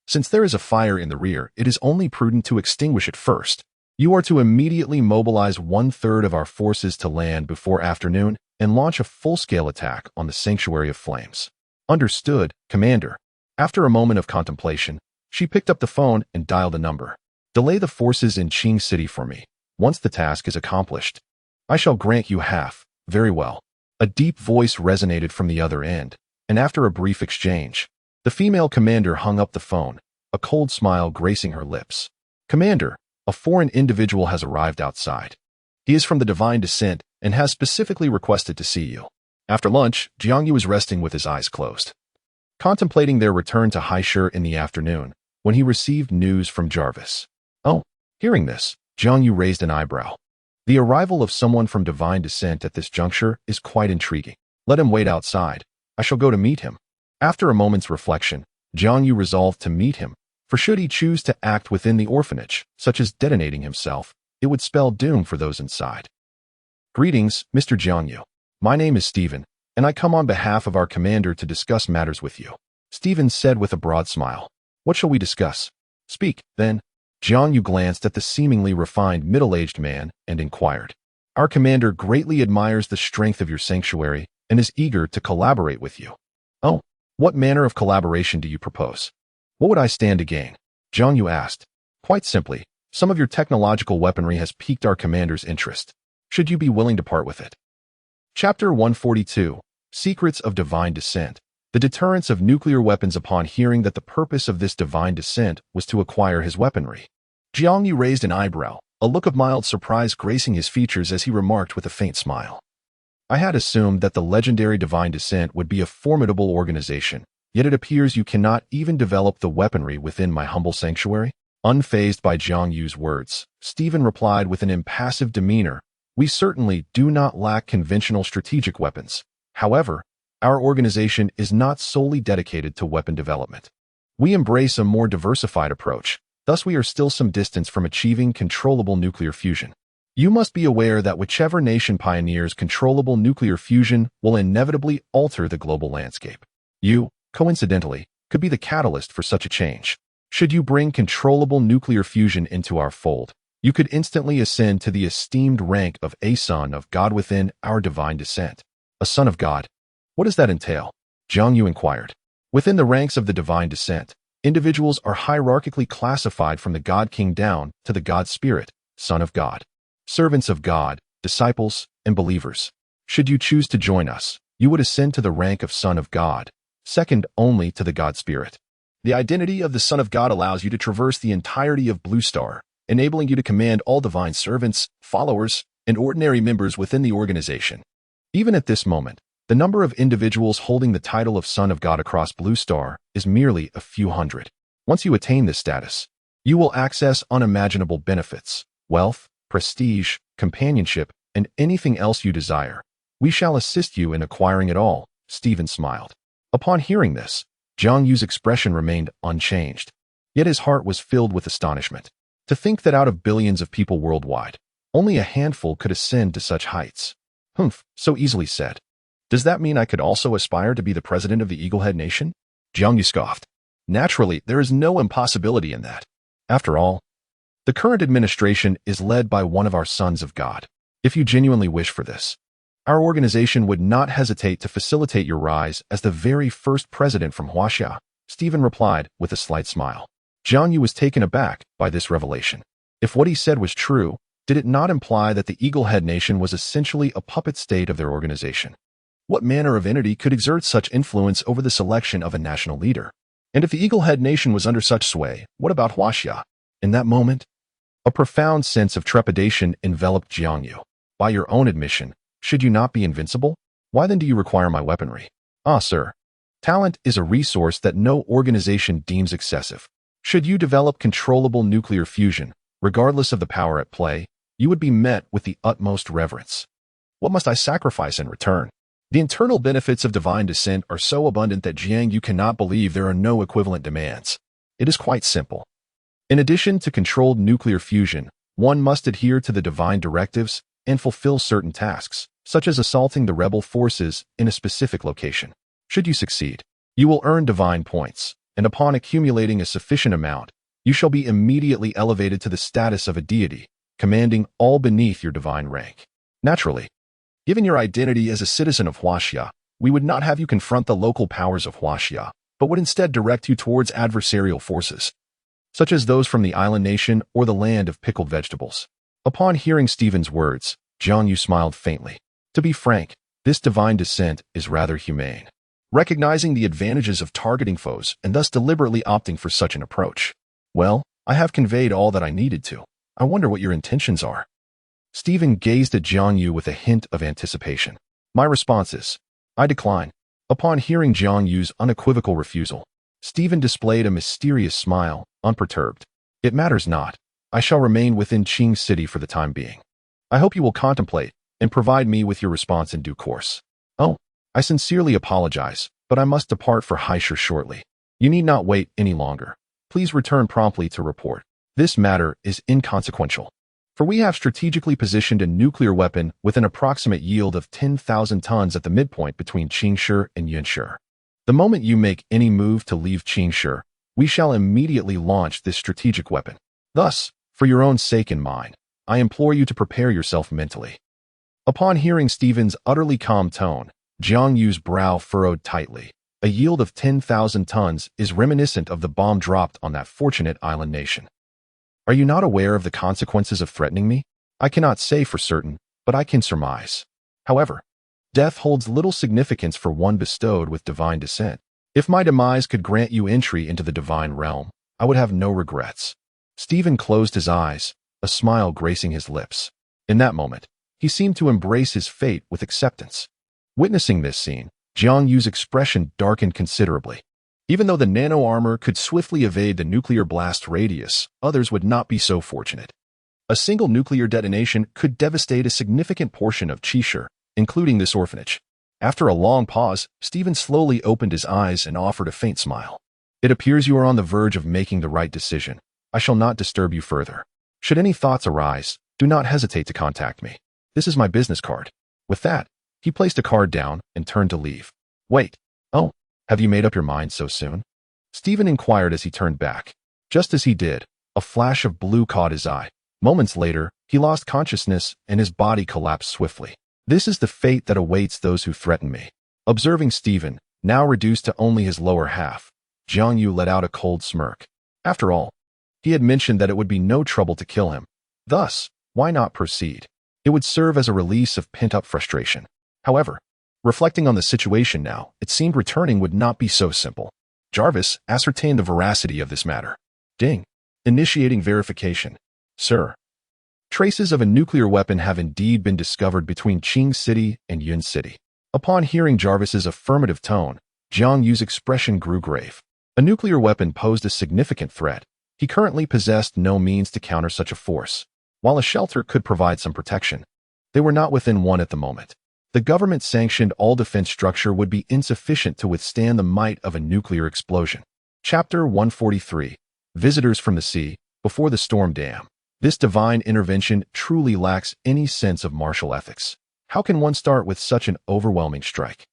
S1: Since there is a fire in the rear, it is only prudent to extinguish it first. You are to immediately mobilize 1/3 of our forces to land before afternoon and launch a full-scale attack on the Sanctuary of Flames. Understood, Commander. After a moment of contemplation, she picked up the phone and dialed a number. "Delay the forces in Qing City for me. Once the task is accomplished, I shall grant you half." "Very well." A deep voice resonated from the other end, and after a brief exchange, the female commander hung up the phone, a cold smile gracing her lips. "Commander, a foreign individual has arrived outside. He is from the Divine Descent and has specifically requested to see you." After lunch, Jiang Yu was resting with his eyes closed, contemplating their return to Haishur in the afternoon, when he received news from Jarvis. "Oh." Hearing this, Jiang Yu raised an eyebrow. The arrival of someone from Divine Descent at this juncture is quite intriguing. "Let him wait outside. I shall go to meet him." After a moment's reflection, Jiang Yu resolved to meet him, for should he choose to act within the orphanage, such as detonating himself, it would spell doom for those inside. "Greetings, Mr. Jiang Yu. My name is Stephen, and I come on behalf of our commander to discuss matters with you," Stephen said with a broad smile. "What shall we discuss?" "Speak, then." Jiang Yu glanced at the seemingly refined middle-aged man and inquired. "Our commander greatly admires the strength of your sanctuary and is eager to collaborate with you." "Oh, what manner of collaboration do you propose? What would I stand to gain?" Jiang Yu asked. "Quite simply, some of your technological weaponry has piqued our commander's interest. Should you be willing to part with it?" Chapter 142, Secrets of Divine Descent. The deterrence of nuclear weapons. Upon hearing that the purpose of this divine descent was to acquire his weaponry, Jiang Yu raised an eyebrow, a look of mild surprise gracing his features as he remarked with a faint smile. "I had assumed that the legendary Divine Descent would be a formidable organization, yet it appears you cannot even develop the weaponry within my humble sanctuary?" Unfazed by Jiang Yu's words, Stephen replied with an impassive demeanor, "We certainly do not lack conventional strategic weapons. However, our organization is not solely dedicated to weapon development. We embrace a more diversified approach, thus we are still some distance from achieving controllable nuclear fusion. You must be aware that whichever nation pioneers controllable nuclear fusion will inevitably alter the global landscape. You, coincidentally, could be the catalyst for such a change. Should you bring controllable nuclear fusion into our fold, you could instantly ascend to the esteemed rank of a son of God within our divine descent." "A son of God? What does that entail?" Jiang Yu inquired. "Within the ranks of the divine descent, individuals are hierarchically classified from the God King down to the God Spirit, Son of God, servants of God, disciples, and believers. Should you choose to join us, you would ascend to the rank of Son of God, second only to the God Spirit. The identity of the Son of God allows you to traverse the entirety of Blue Star, enabling you to command all divine servants, followers, and ordinary members within the organization. Even at this moment, The number of individuals holding the title of Son of God across Blue Star is merely a few hundred. Once you attain this status, you will access unimaginable benefits, wealth, prestige, companionship, and anything else you desire. We shall assist you in acquiring it all, Stephen smiled. Upon hearing this, Jiang Yu's expression remained unchanged. Yet his heart was filled with astonishment. To think that out of billions of people worldwide, only a handful could ascend to such heights. Humph, so easily said. Does that mean I could also aspire to be the president of the Eaglehead Nation? Jiang Yu scoffed. Naturally, there is no impossibility in that. After all, the current administration is led by one of our sons of God. If you genuinely wish for this, our organization would not hesitate to facilitate your rise as the very first president from Huaxia, Stephen replied with a slight smile. Jiang Yu was taken aback by this revelation. If what he said was true, did it not imply that the Eaglehead Nation was essentially a puppet state of their organization? What manner of entity could exert such influence over the selection of a national leader? And if the Eaglehead Nation was under such sway, what about Huaxia? In that moment, a profound sense of trepidation enveloped Jiang Yu. By your own admission, should you not be invincible? Why then do you require my weaponry? Ah, sir. Talent is a resource that no organization deems excessive. Should you develop controllable nuclear fusion, regardless of the power at play, you would be met with the utmost reverence. What must I sacrifice in return? The internal benefits of divine descent are so abundant that Jiang Yu cannot believe there are no equivalent demands. It is quite simple. In addition to controlled nuclear fusion, one must adhere to the divine directives and fulfill certain tasks, such as assaulting the rebel forces in a specific location. Should you succeed, you will earn divine points, and upon accumulating a sufficient amount, you shall be immediately elevated to the status of a deity, commanding all beneath your divine rank. Naturally, given your identity as a citizen of Huaxia, we would not have you confront the local powers of Huaxia, but would instead direct you towards adversarial forces, such as those from the island nation or the land of pickled vegetables. Upon hearing Stephen's words, Jiang Yu smiled faintly. To be frank, this divine descent is rather humane. Recognizing the advantages of targeting foes and thus deliberately opting for such an approach. Well, I have conveyed all that I needed to. I wonder what your intentions are. Stephen gazed at Jiang Yu with a hint of anticipation. My response is, I decline. Upon hearing Jiang Yu's unequivocal refusal, Stephen displayed a mysterious smile, unperturbed. It matters not. I shall remain within Qing City for the time being. I hope you will contemplate and provide me with your response in due course. Oh, I sincerely apologize, but I must depart for Haisher shortly. You need not wait any longer. Please return promptly to report. This matter is inconsequential, for we have strategically positioned a nuclear weapon with an approximate yield of 10,000 tons at the midpoint between Qingshi and Yunshi. The moment you make any move to leave Qingshi, we shall immediately launch this strategic weapon. Thus, for your own sake and mine, I implore you to prepare yourself mentally. Upon hearing Stephen's utterly calm tone, Jiang Yu's brow furrowed tightly. A yield of 10,000 tons is reminiscent of the bomb dropped on that fortunate island nation. Are you not aware of the consequences of threatening me? I cannot say for certain, but I can surmise. However, death holds little significance for one bestowed with divine descent. If my demise could grant you entry into the divine realm, I would have no regrets. Stephen closed his eyes, a smile gracing his lips. In that moment, he seemed to embrace his fate with acceptance. Witnessing this scene, Jiang Yu's expression darkened considerably. Even though the nano-armor could swiftly evade the nuclear blast radius, others would not be so fortunate. A single nuclear detonation could devastate a significant portion of Qingshi, including this orphanage. After a long pause, Stephen slowly opened his eyes and offered a faint smile. It appears you are on the verge of making the right decision. I shall not disturb you further. Should any thoughts arise, do not hesitate to contact me. This is my business card. With that, he placed a card down and turned to leave. Wait. Oh, have you made up your mind so soon? Stephen inquired as he turned back. Just as he did, a flash of blue caught his eye. Moments later, he lost consciousness and his body collapsed swiftly. This is the fate that awaits those who threaten me. Observing Stephen, now reduced to only his lower half, Jiang Yu let out a cold smirk. After all, he had mentioned that it would be no trouble to kill him. Thus, why not proceed? It would serve as a release of pent-up frustration. However, reflecting on the situation now, it seemed returning would not be so simple. Jarvis ascertained the veracity of this matter. Ding. Initiating verification. Sir, traces of a nuclear weapon have indeed been discovered between Qing City and Yun City. Upon hearing Jarvis's affirmative tone, Jiang Yu's expression grew grave. A nuclear weapon posed a significant threat. He currently possessed no means to counter such a force. While a shelter could provide some protection, they were not within one at the moment. The government-sanctioned all-defense structure would be insufficient to withstand the might of a nuclear explosion. Chapter 143. Visitors from the Sea, Before the Storm Dam. This divine intervention truly lacks any sense of martial ethics. How can one start with such an overwhelming strike?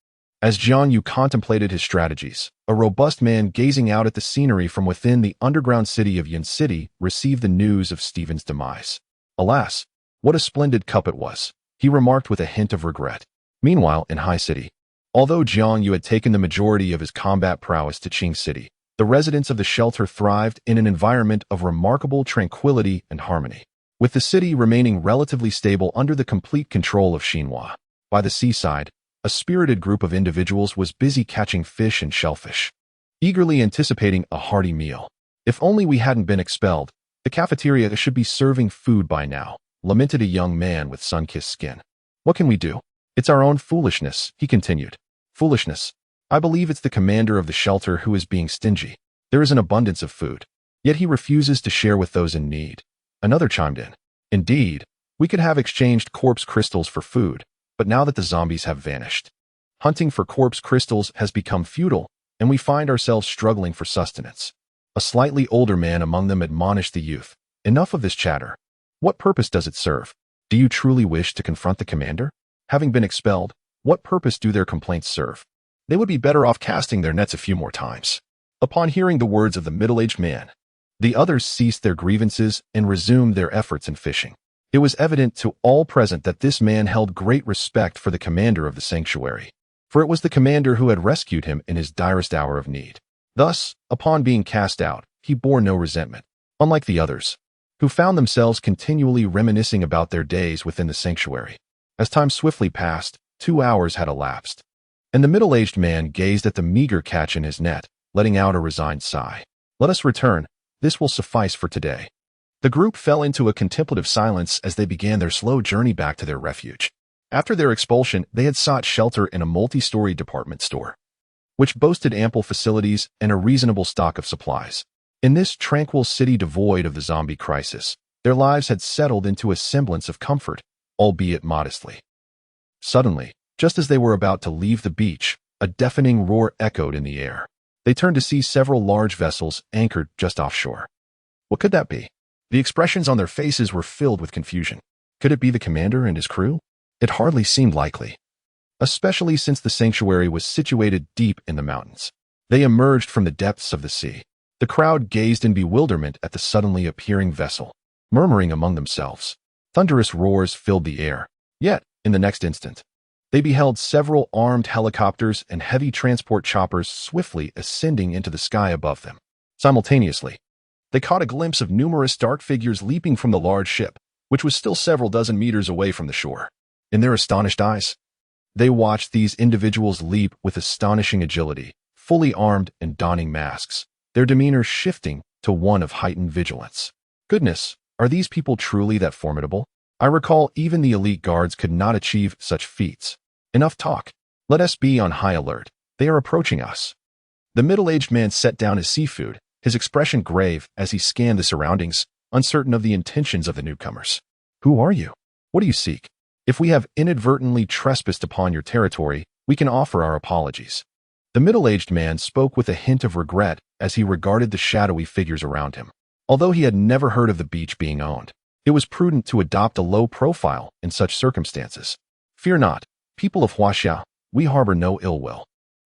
S1: As Jiang Yu contemplated his strategies, a robust man gazing out at the scenery from within the underground city of Intercity received the news of Stephen's demise. Alas, what a splendid cup it was, he remarked with a hint of regret. Meanwhile, in High City, although Jiang Yu had taken the majority of his combat prowess to Qing City, the residents of the shelter thrived in an environment of remarkable tranquility and harmony, with the city remaining relatively stable under the complete control of Xinhua. By the seaside, a spirited group of individuals was busy catching fish and shellfish, eagerly anticipating a hearty meal. If only we hadn't been expelled, the cafeteria should be serving food by now, lamented a young man with sun-kissed skin. What can we do? It's our own foolishness, he continued. Foolishness. I believe it's the commander of the shelter who is being stingy. There is an abundance of food, yet he refuses to share with those in need. Another chimed in. Indeed, we could have exchanged corpse crystals for food, but now that the zombies have vanished, hunting for corpse crystals has become futile, and we find ourselves struggling for sustenance. A slightly older man among them admonished the youth. Enough of this chatter. What purpose does it serve? Do you truly wish to confront the commander? Having been expelled, what purpose do their complaints serve? They would be better off casting their nets a few more times. Upon hearing the words of the middle-aged man, the others ceased their grievances and resumed their efforts in fishing. It was evident to all present that this man held great respect for the commander of the sanctuary, for it was the commander who had rescued him in his direst hour of need. Thus, upon being cast out, he bore no resentment, unlike the others, who found themselves continually reminiscing about their days within the sanctuary. As time swiftly passed, 2 hours had elapsed, and the middle-aged man gazed at the meager catch in his net, letting out a resigned sigh. Let us return. This will suffice for today. The group fell into a contemplative silence as they began their slow journey back to their refuge. After their expulsion, they had sought shelter in a multi-story department store, which boasted ample facilities and a reasonable stock of supplies. In this tranquil city devoid of the zombie crisis, their lives had settled into a semblance of comfort, albeit modestly. Suddenly, just as they were about to leave the beach, a deafening roar echoed in the air. They turned to see several large vessels anchored just offshore. What could that be? The expressions on their faces were filled with confusion. Could it be the commander and his crew? It hardly seemed likely, especially since the sanctuary was situated deep in the mountains. They emerged from the depths of the sea. The crowd gazed in bewilderment at the suddenly appearing vessel, murmuring among themselves. Thunderous roars filled the air. Yet, in the next instant, they beheld several armed helicopters and heavy transport choppers swiftly ascending into the sky above them. Simultaneously, they caught a glimpse of numerous dark figures leaping from the large ship, which was still several dozen meters away from the shore. In their astonished eyes, they watched these individuals leap with astonishing agility, fully armed and donning masks, their demeanor shifting to one of heightened vigilance. Goodness, are these people truly that formidable? I recall even the elite guards could not achieve such feats. Enough talk. Let us be on high alert. They are approaching us. The middle-aged man set down his seafood, his expression grave as he scanned the surroundings, uncertain of the intentions of the newcomers. Who are you? What do you seek? If we have inadvertently trespassed upon your territory, we can offer our apologies. The middle-aged man spoke with a hint of regret as he regarded the shadowy figures around him. Although he had never heard of the beach being owned, it was prudent to adopt a low profile in such circumstances. Fear not, people of Huaxia, we harbor no ill will.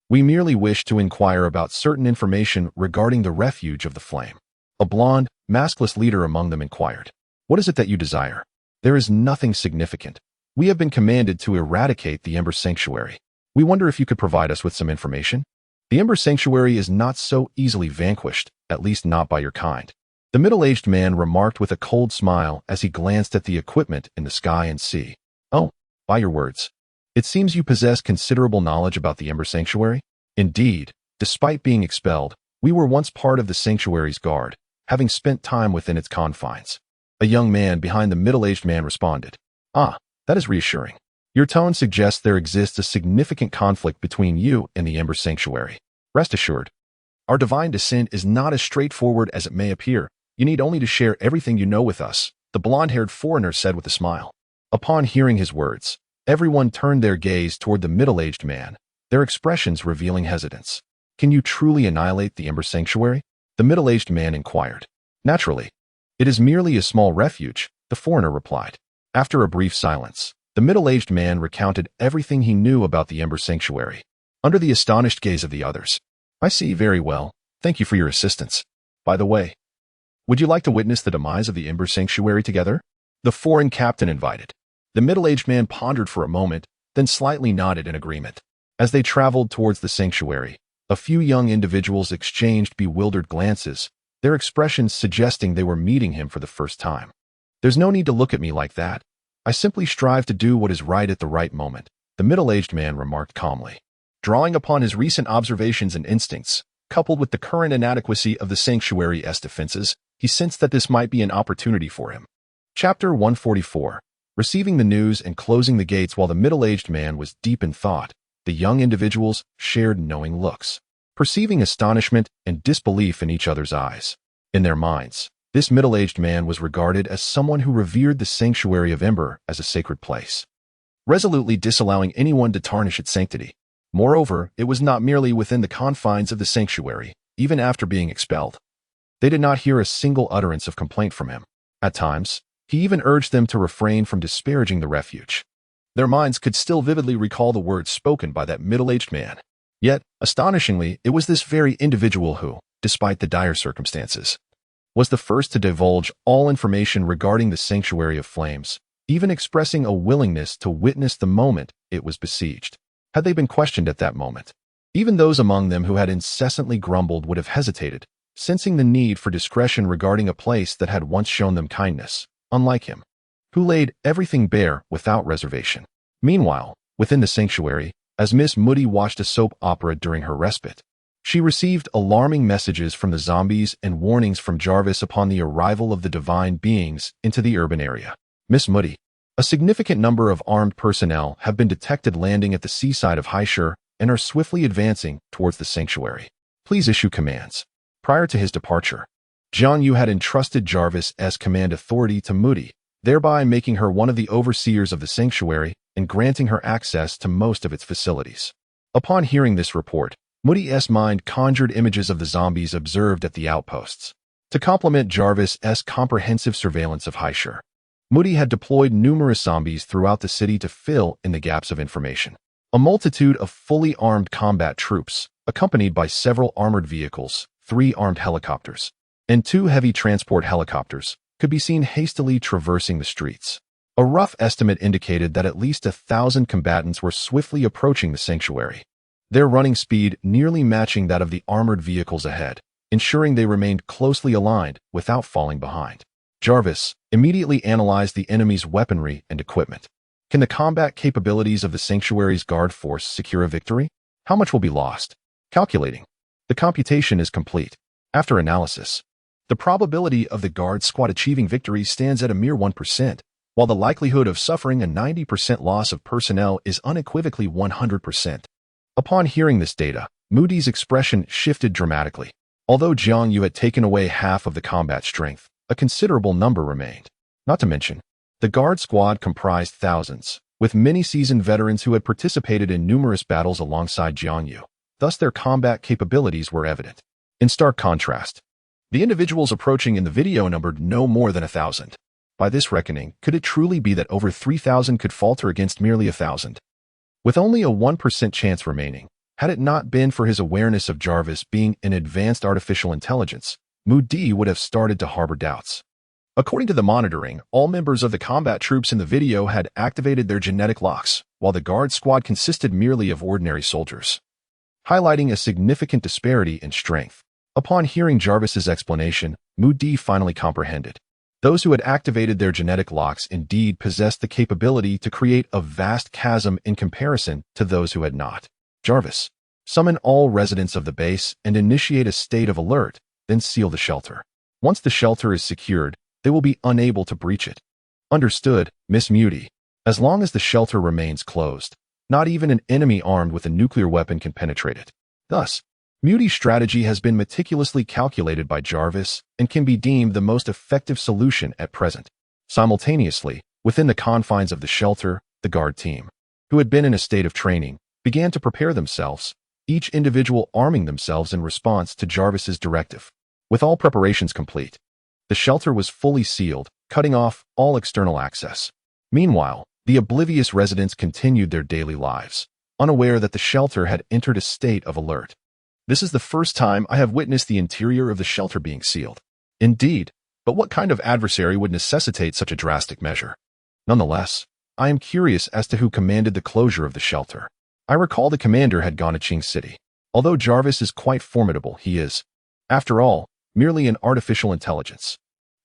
S1: We merely wish to inquire about certain information regarding the refuge of the flame. A blonde, maskless leader among them inquired. What is it that you desire? There is nothing significant. We have been commanded to eradicate the Ember Sanctuary. We wonder if you could provide us with some information? The Ember Sanctuary is not so easily vanquished, at least not by your kind. The middle-aged man remarked with a cold smile as he glanced at the equipment in the sky and sea. Oh, by your words. It seems you possess considerable knowledge about the Ember Sanctuary. Indeed, despite being expelled, we were once part of the sanctuary's guard, having spent time within its confines. A young man behind the middle-aged man responded. Ah, that is reassuring. Your tone suggests there exists a significant conflict between you and the Ember Sanctuary. Rest assured, our divine descent is not as straightforward as it may appear. You need only to share everything you know with us, the blonde-haired foreigner said with a smile. Upon hearing his words, everyone turned their gaze toward the middle-aged man, their expressions revealing hesitance. Can you truly annihilate the Ember Sanctuary? The middle-aged man inquired. Naturally. It is merely a small refuge, the foreigner replied. After a brief silence, the middle-aged man recounted everything he knew about the Ember Sanctuary. Under the astonished gaze of the others. I see very well. Thank you for your assistance. By the way, would you like to witness the demise of the Ember Sanctuary together? The foreign captain invited. The middle-aged man pondered for a moment, then slightly nodded in agreement. As they traveled towards the sanctuary, a few young individuals exchanged bewildered glances, their expressions suggesting they were meeting him for the first time. There's no need to look at me like that. I simply strive to do what is right at the right moment, the middle-aged man remarked calmly. Drawing upon his recent observations and instincts, coupled with the current inadequacy of the sanctuary's defenses, he sensed that this might be an opportunity for him. Chapter 144. Receiving the news and closing the gates while the middle-aged man was deep in thought, the young individuals shared knowing looks, perceiving astonishment and disbelief in each other's eyes. In their minds, this middle-aged man was regarded as someone who revered the sanctuary of Ember as a sacred place, resolutely disallowing anyone to tarnish its sanctity. Moreover, it was not merely within the confines of the sanctuary, even after being expelled. They did not hear a single utterance of complaint from him. At times, he even urged them to refrain from disparaging the refuge. Their minds could still vividly recall the words spoken by that middle-aged man. Yet, astonishingly, it was this very individual who, despite the dire circumstances, was the first to divulge all information regarding the Sanctuary of Flames, even expressing a willingness to witness the moment it was besieged. Had they been questioned at that moment, even those among them who had incessantly grumbled would have hesitated, sensing the need for discretion regarding a place that had once shown them kindness, unlike him, who laid everything bare without reservation. Meanwhile, within the sanctuary, as Miss Moody watched a soap opera during her respite, she received alarming messages from the zombies and warnings from Jarvis upon the arrival of the divine beings into the urban area. Miss Moody, a significant number of armed personnel have been detected landing at the seaside of Highshire and are swiftly advancing towards the sanctuary. Please issue commands. Prior to his departure, Jiang Yu had entrusted Jarvis's command authority to Moody, thereby making her one of the overseers of the sanctuary and granting her access to most of its facilities. Upon hearing this report, Moody's mind conjured images of the zombies observed at the outposts. To complement Jarvis's comprehensive surveillance of Highshire, Moody had deployed numerous zombies throughout the city to fill in the gaps of information. A multitude of fully armed combat troops, accompanied by several armored vehicles, 3 armed helicopters, and 2 heavy transport helicopters, could be seen hastily traversing the streets. A rough estimate indicated that at least 1,000 combatants were swiftly approaching the sanctuary, their running speed nearly matching that of the armored vehicles ahead, ensuring they remained closely aligned without falling behind. Jarvis immediately analyzed the enemy's weaponry and equipment. Can the combat capabilities of the sanctuary's guard force secure a victory? How much will be lost? Calculating. The computation is complete. After analysis, the probability of the guard squad achieving victory stands at a mere 1%, while the likelihood of suffering a 90% loss of personnel is unequivocally 100%. Upon hearing this data, Moody's expression shifted dramatically. Although Jiang Yu had taken away half of the combat strength, a considerable number remained. Not to mention, the guard squad comprised thousands, with many seasoned veterans who had participated in numerous battles alongside Jiang Yu. Thus their combat capabilities were evident. In stark contrast, the individuals approaching in the video numbered no more than 1,000. By this reckoning, could it truly be that over 3,000 could falter against merely 1,000? With only a 1% chance remaining, had it not been for his awareness of Jarvis being an advanced artificial intelligence, Moody would have started to harbor doubts. According to the monitoring, all members of the combat troops in the video had activated their genetic locks, while the guard squad consisted merely of ordinary soldiers, highlighting a significant disparity in strength. Upon hearing Jarvis's explanation, Moody finally comprehended. Those who had activated their genetic locks indeed possessed the capability to create a vast chasm in comparison to those who had not. Jarvis, summon all residents of the base and initiate a state of alert, then seal the shelter. Once the shelter is secured, they will be unable to breach it. Understood, Miss Moody. As long as the shelter remains closed, not even an enemy armed with a nuclear weapon can penetrate it. Thus, Moody's strategy has been meticulously calculated by Jarvis and can be deemed the most effective solution at present. Simultaneously, within the confines of the shelter, the guard team, who had been in a state of training, began to prepare themselves, each individual arming themselves in response to Jarvis's directive. With all preparations complete, the shelter was fully sealed, cutting off all external access. Meanwhile, the oblivious residents continued their daily lives, unaware that the shelter had entered a state of alert. This is the first time I have witnessed the interior of the shelter being sealed. Indeed, but what kind of adversary would necessitate such a drastic measure? Nonetheless, I am curious as to who commanded the closure of the shelter. I recall the commander had gone to Jiang City. Although Jarvis is quite formidable, he is, after all, merely an artificial intelligence.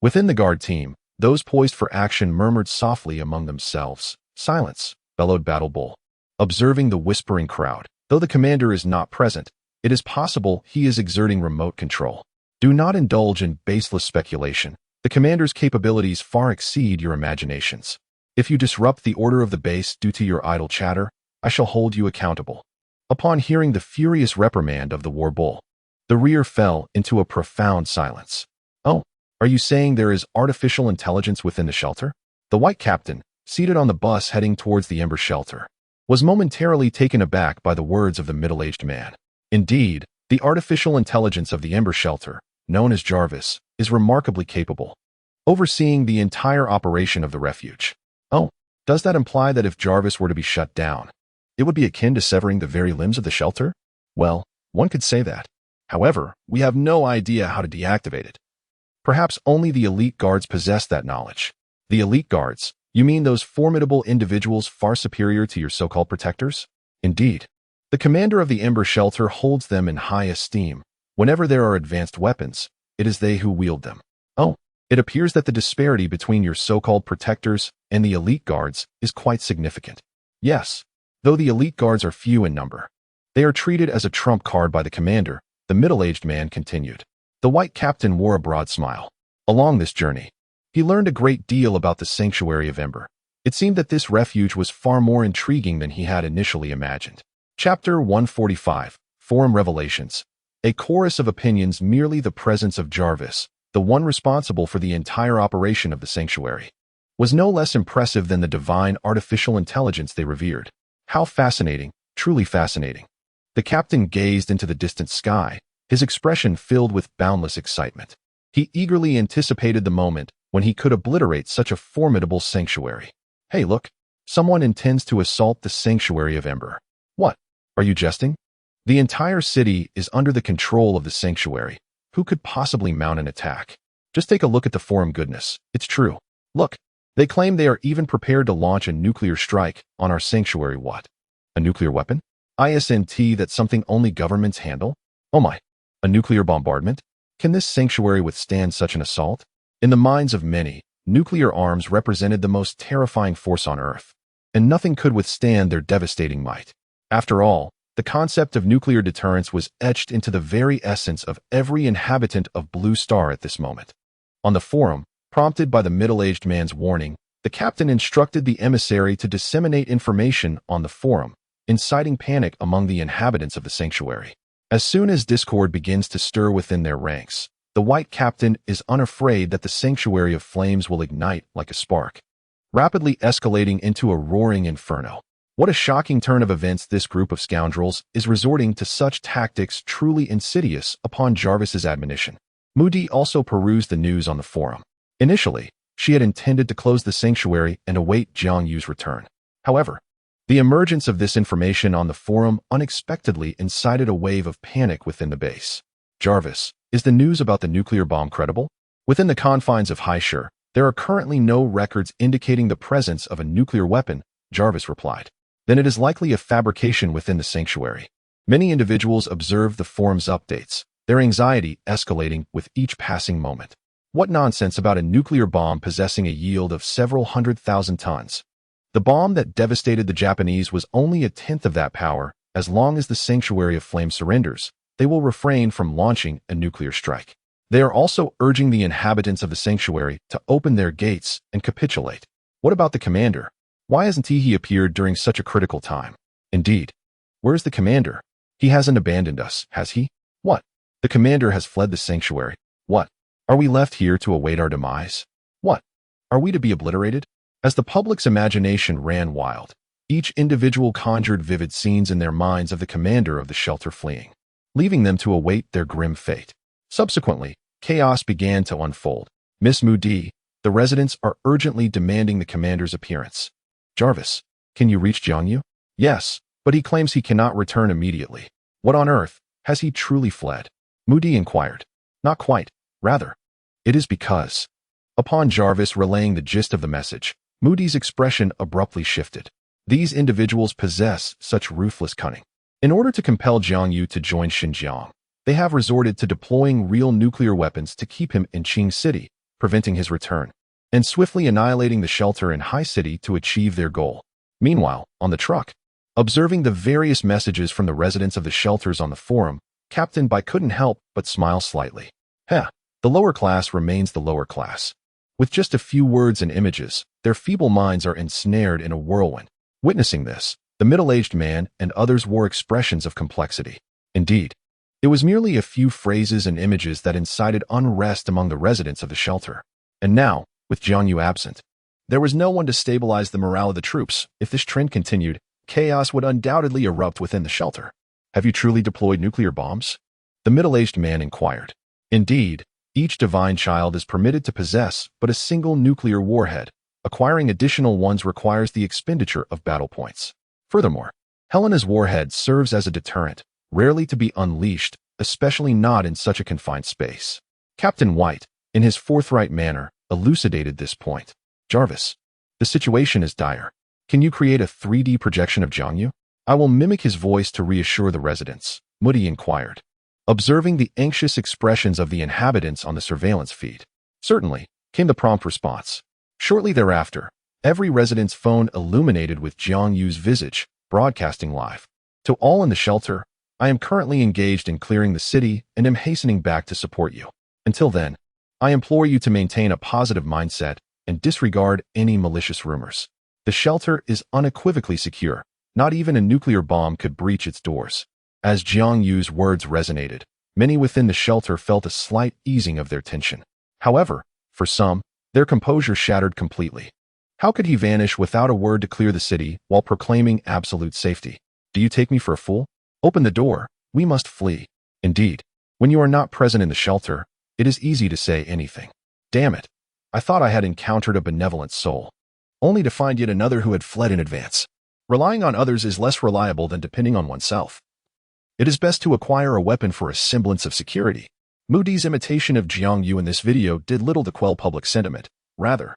S1: Within the guard team, those poised for action murmured softly among themselves. Silence, bellowed Battle Bull, observing the whispering crowd. Though the commander is not present, it is possible he is exerting remote control. Do not indulge in baseless speculation. The commander's capabilities far exceed your imaginations. If you disrupt the order of the base due to your idle chatter, I shall hold you accountable. Upon hearing the furious reprimand of the war bull, the rear fell into a profound silence. Oh, are you saying there is artificial intelligence within the shelter? The white captain, seated on the bus heading towards the Ember shelter, was momentarily taken aback by the words of the middle-aged man. Indeed, the artificial intelligence of the Ember shelter, known as Jarvis, is remarkably capable, overseeing the entire operation of the refuge. Oh, does that imply that if Jarvis were to be shut down, it would be akin to severing the very limbs of the shelter? Well, one could say that. However, we have no idea how to deactivate it. Perhaps only the elite guards possess that knowledge. The elite guards? You mean those formidable individuals far superior to your so-called protectors? Indeed. The commander of the Ember shelter holds them in high esteem. Whenever there are advanced weapons, it is they who wield them. Oh, it appears that the disparity between your so-called protectors and the elite guards is quite significant. Yes, though the elite guards are few in number, they are treated as a trump card by the commander, the middle-aged man continued. The white captain wore a broad smile. Along this journey, he learned a great deal about the sanctuary of Ember. It seemed that this refuge was far more intriguing than he had initially imagined. Chapter 145, Forum Revelations. A chorus of opinions. Merely the presence of Jarvis, the one responsible for the entire operation of the sanctuary, was no less impressive than the divine artificial intelligence they revered. How fascinating, truly fascinating. The captain gazed into the distant sky, his expression filled with boundless excitement. He eagerly anticipated the moment when he could obliterate such a formidable sanctuary. Hey, look, someone intends to assault the sanctuary of Ember. What? Are you jesting? The entire city is under the control of the sanctuary. Who could possibly mount an attack? Just take a look at the forum goodness. It's true. Look, they claim they are even prepared to launch a nuclear strike on our sanctuary. What? A nuclear weapon? ISNT, that's something only governments handle? Oh my. A nuclear bombardment? Can this sanctuary withstand such an assault? In the minds of many, nuclear arms represented the most terrifying force on Earth, and nothing could withstand their devastating might. After all, the concept of nuclear deterrence was etched into the very essence of every inhabitant of Blue Star at this moment. On the forum, prompted by the middle-aged man's warning, the captain instructed the emissary to disseminate information on the forum, inciting panic among the inhabitants of the sanctuary. As soon as discord begins to stir within their ranks, the white captain is unafraid that the sanctuary of flames will ignite like a spark, rapidly escalating into a roaring inferno. What a shocking turn of events. This group of scoundrels is resorting to such tactics truly insidious upon Jarvis's admonition. Moody also perused the news on the forum. Initially, she had intended to close the sanctuary and await Jiang Yu's return. However, the emergence of this information on the forum unexpectedly incited a wave of panic within the base. Jarvis, is the news about the nuclear bomb credible? Within the confines of Haishur, there are currently no records indicating the presence of a nuclear weapon, Jarvis replied. Then it is likely a fabrication within the sanctuary. Many individuals observed the forum's updates, their anxiety escalating with each passing moment. What nonsense about a nuclear bomb possessing a yield of several 100,000 tons. The bomb that devastated the Japanese was only a tenth of that power. As long as the Sanctuary of Flame surrenders, they will refrain from launching a nuclear strike. They are also urging the inhabitants of the sanctuary to open their gates and capitulate. What about the commander? Why hasn't he appeared during such a critical time? Indeed. Where's the commander? He hasn't abandoned us, has he? What? The commander has fled the sanctuary. What? Are we left here to await our demise? What? Are we to be obliterated? As the public's imagination ran wild, each individual conjured vivid scenes in their minds of the commander of the shelter fleeing, leaving them to await their grim fate. Subsequently, chaos began to unfold. Miss Moody, the residents are urgently demanding the commander's appearance. Jarvis, can you reach Jiang Yu? Yes, but he claims he cannot return immediately. What on earth? Has he truly fled? Moody inquired. Not quite. Rather, it is because. Upon Jarvis relaying the gist of the message, Moody's expression abruptly shifted. These individuals possess such ruthless cunning. In order to compel Jiang Yu to join Xinjiang, they have resorted to deploying real nuclear weapons to keep him in Qing City, preventing his return, and swiftly annihilating the shelter in High City to achieve their goal. Meanwhile, on the truck, observing the various messages from the residents of the shelters on the forum, Captain Bai couldn't help but smile slightly. The lower class remains the lower class. With just a few words and images, their feeble minds are ensnared in a whirlwind. Witnessing this, the middle-aged man and others wore expressions of complexity. Indeed, it was merely a few phrases and images that incited unrest among the residents of the shelter. And now, with Jiang Yu absent, there was no one to stabilize the morale of the troops. If this trend continued, chaos would undoubtedly erupt within the shelter. Have you truly deployed nuclear bombs? The middle-aged man inquired. Indeed, each divine child is permitted to possess but a single nuclear warhead. Acquiring additional ones requires the expenditure of battle points. Furthermore, Helena's warhead serves as a deterrent, rarely to be unleashed, especially not in such a confined space. Captain White, in his forthright manner, elucidated this point. Jarvis, the situation is dire. Can you create a 3D projection of Jiang Yu? I will mimic his voice to reassure the residents, Moody inquired, observing the anxious expressions of the inhabitants on the surveillance feed. Certainly, came the prompt response. Shortly thereafter, every resident's phone illuminated with Jiang Yu's visage, broadcasting live. To all in the shelter, I am currently engaged in clearing the city and am hastening back to support you. Until then, I implore you to maintain a positive mindset and disregard any malicious rumors. The shelter is unequivocally secure. Not even a nuclear bomb could breach its doors. As Jiang Yu's words resonated, many within the shelter felt a slight easing of their tension. However, for some, their composure shattered completely. How could he vanish without a word to clear the city while proclaiming absolute safety? Do you take me for a fool? Open the door. We must flee. Indeed, when you are not present in the shelter, it is easy to say anything. Damn it. I thought I had encountered a benevolent soul, only to find yet another who had fled in advance. Relying on others is less reliable than depending on oneself. It is best to acquire a weapon for a semblance of security. Moody's imitation of Jiang Yu in this video did little to quell public sentiment. Rather,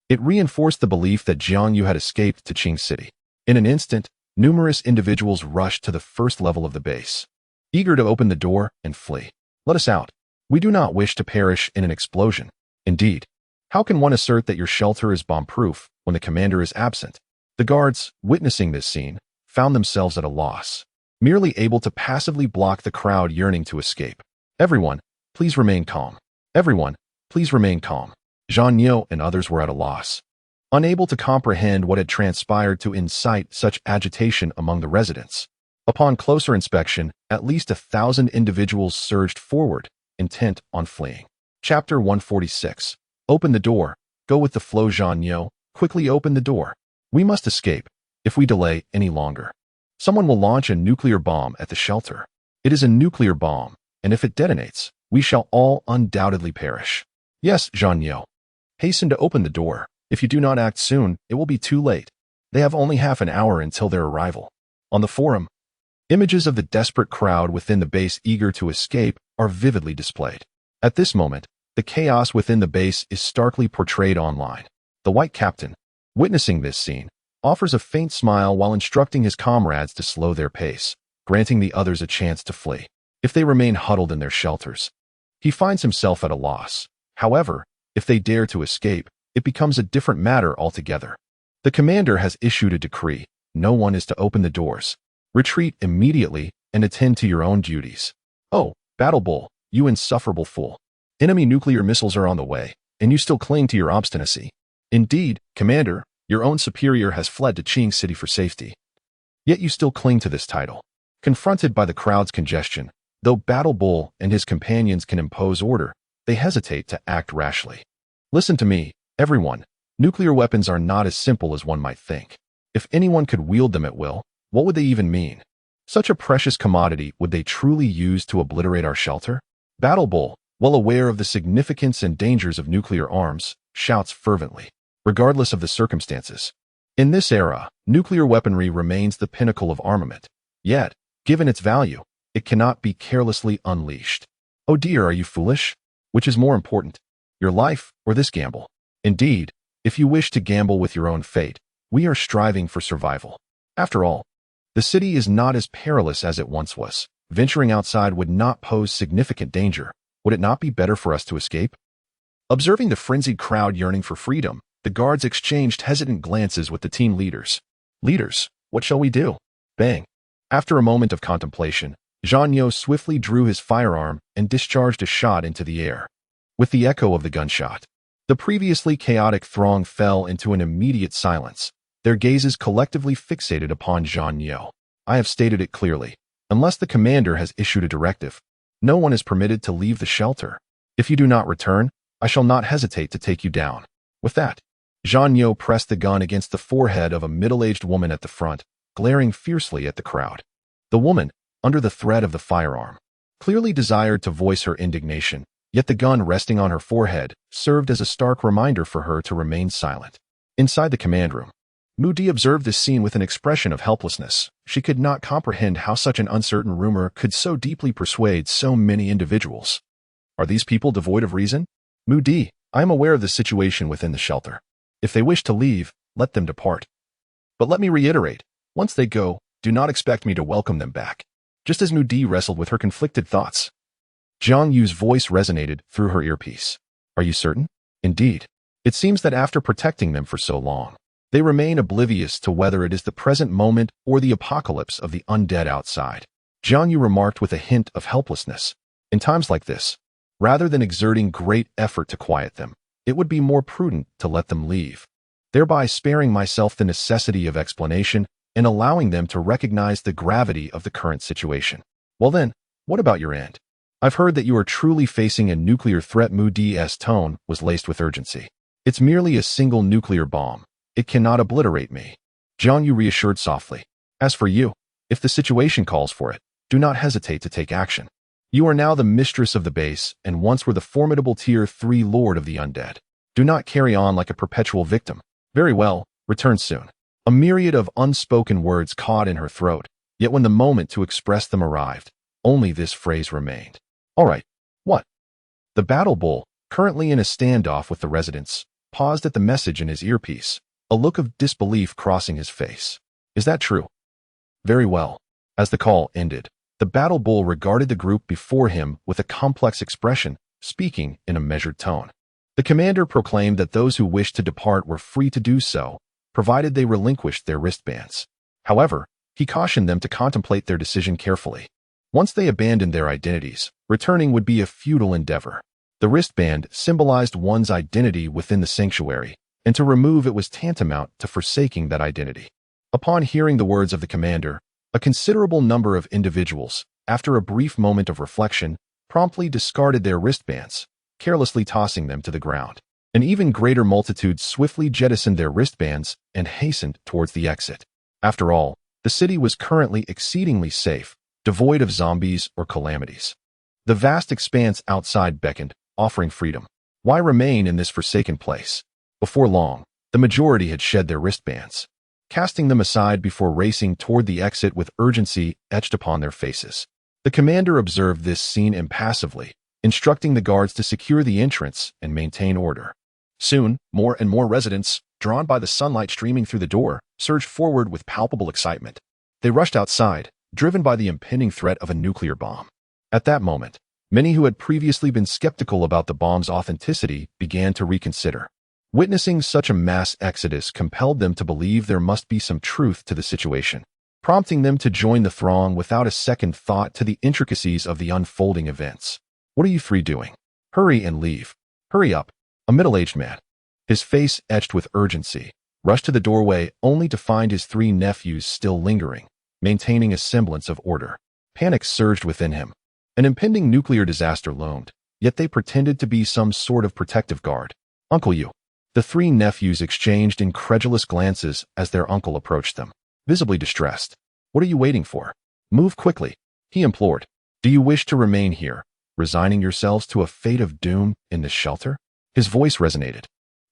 S1: it reinforced the belief that Jiang Yu had escaped to Qing City. In an instant, numerous individuals rushed to the first level of the base, eager to open the door and flee. Let us out. We do not wish to perish in an explosion. Indeed, how can one assert that your shelter is bomb-proof when the commander is absent? The guards, witnessing this scene, found themselves at a loss, merely able to passively block the crowd yearning to escape. Everyone, please remain calm. Everyone, please remain calm. Jiang Yu and others were at a loss, unable to comprehend what had transpired to incite such agitation among the residents. Upon closer inspection, at least 1,000 individuals surged forward, intent on fleeing. Chapter 146. Open the door. Go with the flow. Jiang Yu, quickly open the door. We must escape. If we delay any longer, someone will launch a nuclear bomb at the shelter. It is a nuclear bomb, and if it detonates, we shall all undoubtedly perish. Yes, Jiang Yu. Hasten to open the door. If you do not act soon, it will be too late. They have only half an hour until their arrival. On the forum, images of the desperate crowd within the base eager to escape are vividly displayed. At this moment, the chaos within the base is starkly portrayed online. The white captain, witnessing this scene, offers a faint smile while instructing his comrades to slow their pace, granting the others a chance to flee. If they remain huddled in their shelters, he finds himself at a loss. However, if they dare to escape, it becomes a different matter altogether. The commander has issued a decree. No one is to open the doors. Retreat immediately and attend to your own duties. Oh, Battle Bull, you insufferable fool. Enemy nuclear missiles are on the way, and you still cling to your obstinacy. Indeed, Commander, Your own superior has fled to Qing City for safety. Yet you still cling to this title. Confronted by the crowd's congestion, though Battle Bull and his companions can impose order, they hesitate to act rashly. Listen to me, everyone. Nuclear weapons are not as simple as one might think. If anyone could wield them at will, what would they even mean? Such a precious commodity would they truly use to obliterate our shelter? Battle Bull, well aware of the significance and dangers of nuclear arms, shouts fervently, regardless of the circumstances. In this era, nuclear weaponry remains the pinnacle of armament. Yet, given its value, it cannot be carelessly unleashed. Oh dear, are you foolish? Which is more important, your life or this gamble? Indeed, if you wish to gamble with your own fate, we are striving for survival. After all, the city is not as perilous as it once was. Venturing outside would not pose significant danger. Would it not be better for us to escape? Observing the frenzied crowd yearning for freedom, the guards exchanged hesitant glances with the team leaders. Leaders, what shall we do? Bang. After a moment of contemplation, Jiang Yu swiftly drew his firearm and discharged a shot into the air. With the echo of the gunshot, the previously chaotic throng fell into an immediate silence, their gazes collectively fixated upon Jiang Yu. I have stated it clearly. Unless the commander has issued a directive, no one is permitted to leave the shelter. If you do not return, I shall not hesitate to take you down. With that, Jiang Yu pressed the gun against the forehead of a middle-aged woman at the front, glaring fiercely at the crowd. The woman, under the threat of the firearm, clearly desired to voice her indignation, yet the gun resting on her forehead served as a stark reminder for her to remain silent. Inside the command room, Moody observed this scene with an expression of helplessness. She could not comprehend how such an uncertain rumor could so deeply persuade so many individuals. Are these people devoid of reason? Moody, I am aware of the situation within the shelter. If they wish to leave, let them depart. But let me reiterate, once they go, do not expect me to welcome them back. Just as Moody wrestled with her conflicted thoughts, Jiang Yu's voice resonated through her earpiece. Are you certain? Indeed. It seems that after protecting them for so long, they remain oblivious to whether it is the present moment or the apocalypse of the undead outside. Jiang Yu remarked with a hint of helplessness. In times like this, rather than exerting great effort to quiet them, it would be more prudent to let them leave, thereby sparing myself the necessity of explanation and allowing them to recognize the gravity of the current situation. Well then, what about your end? I've heard that you are truly facing a nuclear threat. Moody's tone was laced with urgency. It's merely a single nuclear bomb. It cannot obliterate me. Jiang Yu reassured softly. As for you, if the situation calls for it, do not hesitate to take action. You are now the mistress of the base and once were the formidable Tier 3 Lord of the Undead. Do not carry on like a perpetual victim. Very well, return soon. A myriad of unspoken words caught in her throat, yet when the moment to express them arrived, only this phrase remained. All right, what? The Battle Bull, currently in a standoff with the residents, paused at the message in his earpiece, a look of disbelief crossing his face. Is that true? Very well. As the call ended, the Battle Bull regarded the group before him with a complex expression, speaking in a measured tone. The commander proclaimed that those who wished to depart were free to do so, provided they relinquished their wristbands. However, he cautioned them to contemplate their decision carefully. Once they abandoned their identities, returning would be a futile endeavor. The wristband symbolized one's identity within the sanctuary, and to remove it was tantamount to forsaking that identity. Upon hearing the words of the commander, a considerable number of individuals, after a brief moment of reflection, promptly discarded their wristbands, carelessly tossing them to the ground. An even greater multitude swiftly jettisoned their wristbands and hastened towards the exit. After all, the city was currently exceedingly safe, devoid of zombies or calamities. The vast expanse outside beckoned, offering freedom. Why remain in this forsaken place? Before long, the majority had shed their wristbands, casting them aside before racing toward the exit with urgency etched upon their faces. The commander observed this scene impassively, instructing the guards to secure the entrance and maintain order. Soon, more and more residents, drawn by the sunlight streaming through the door, surged forward with palpable excitement. They rushed outside, driven by the impending threat of a nuclear bomb. At that moment, many who had previously been skeptical about the bomb's authenticity began to reconsider. Witnessing such a mass exodus compelled them to believe there must be some truth to the situation, prompting them to join the throng without a second thought to the intricacies of the unfolding events. What are you three doing? Hurry and leave. Hurry up. A middle-aged man, his face etched with urgency, rushed to the doorway only to find his three nephews still lingering, maintaining a semblance of order. Panic surged within him. An impending nuclear disaster loomed, yet they pretended to be some sort of protective guard. Uncle Yu. The three nephews exchanged incredulous glances as their uncle approached them, visibly distressed. What are you waiting for? Move quickly, he implored. Do you wish to remain here, resigning yourselves to a fate of doom in this shelter? His voice resonated,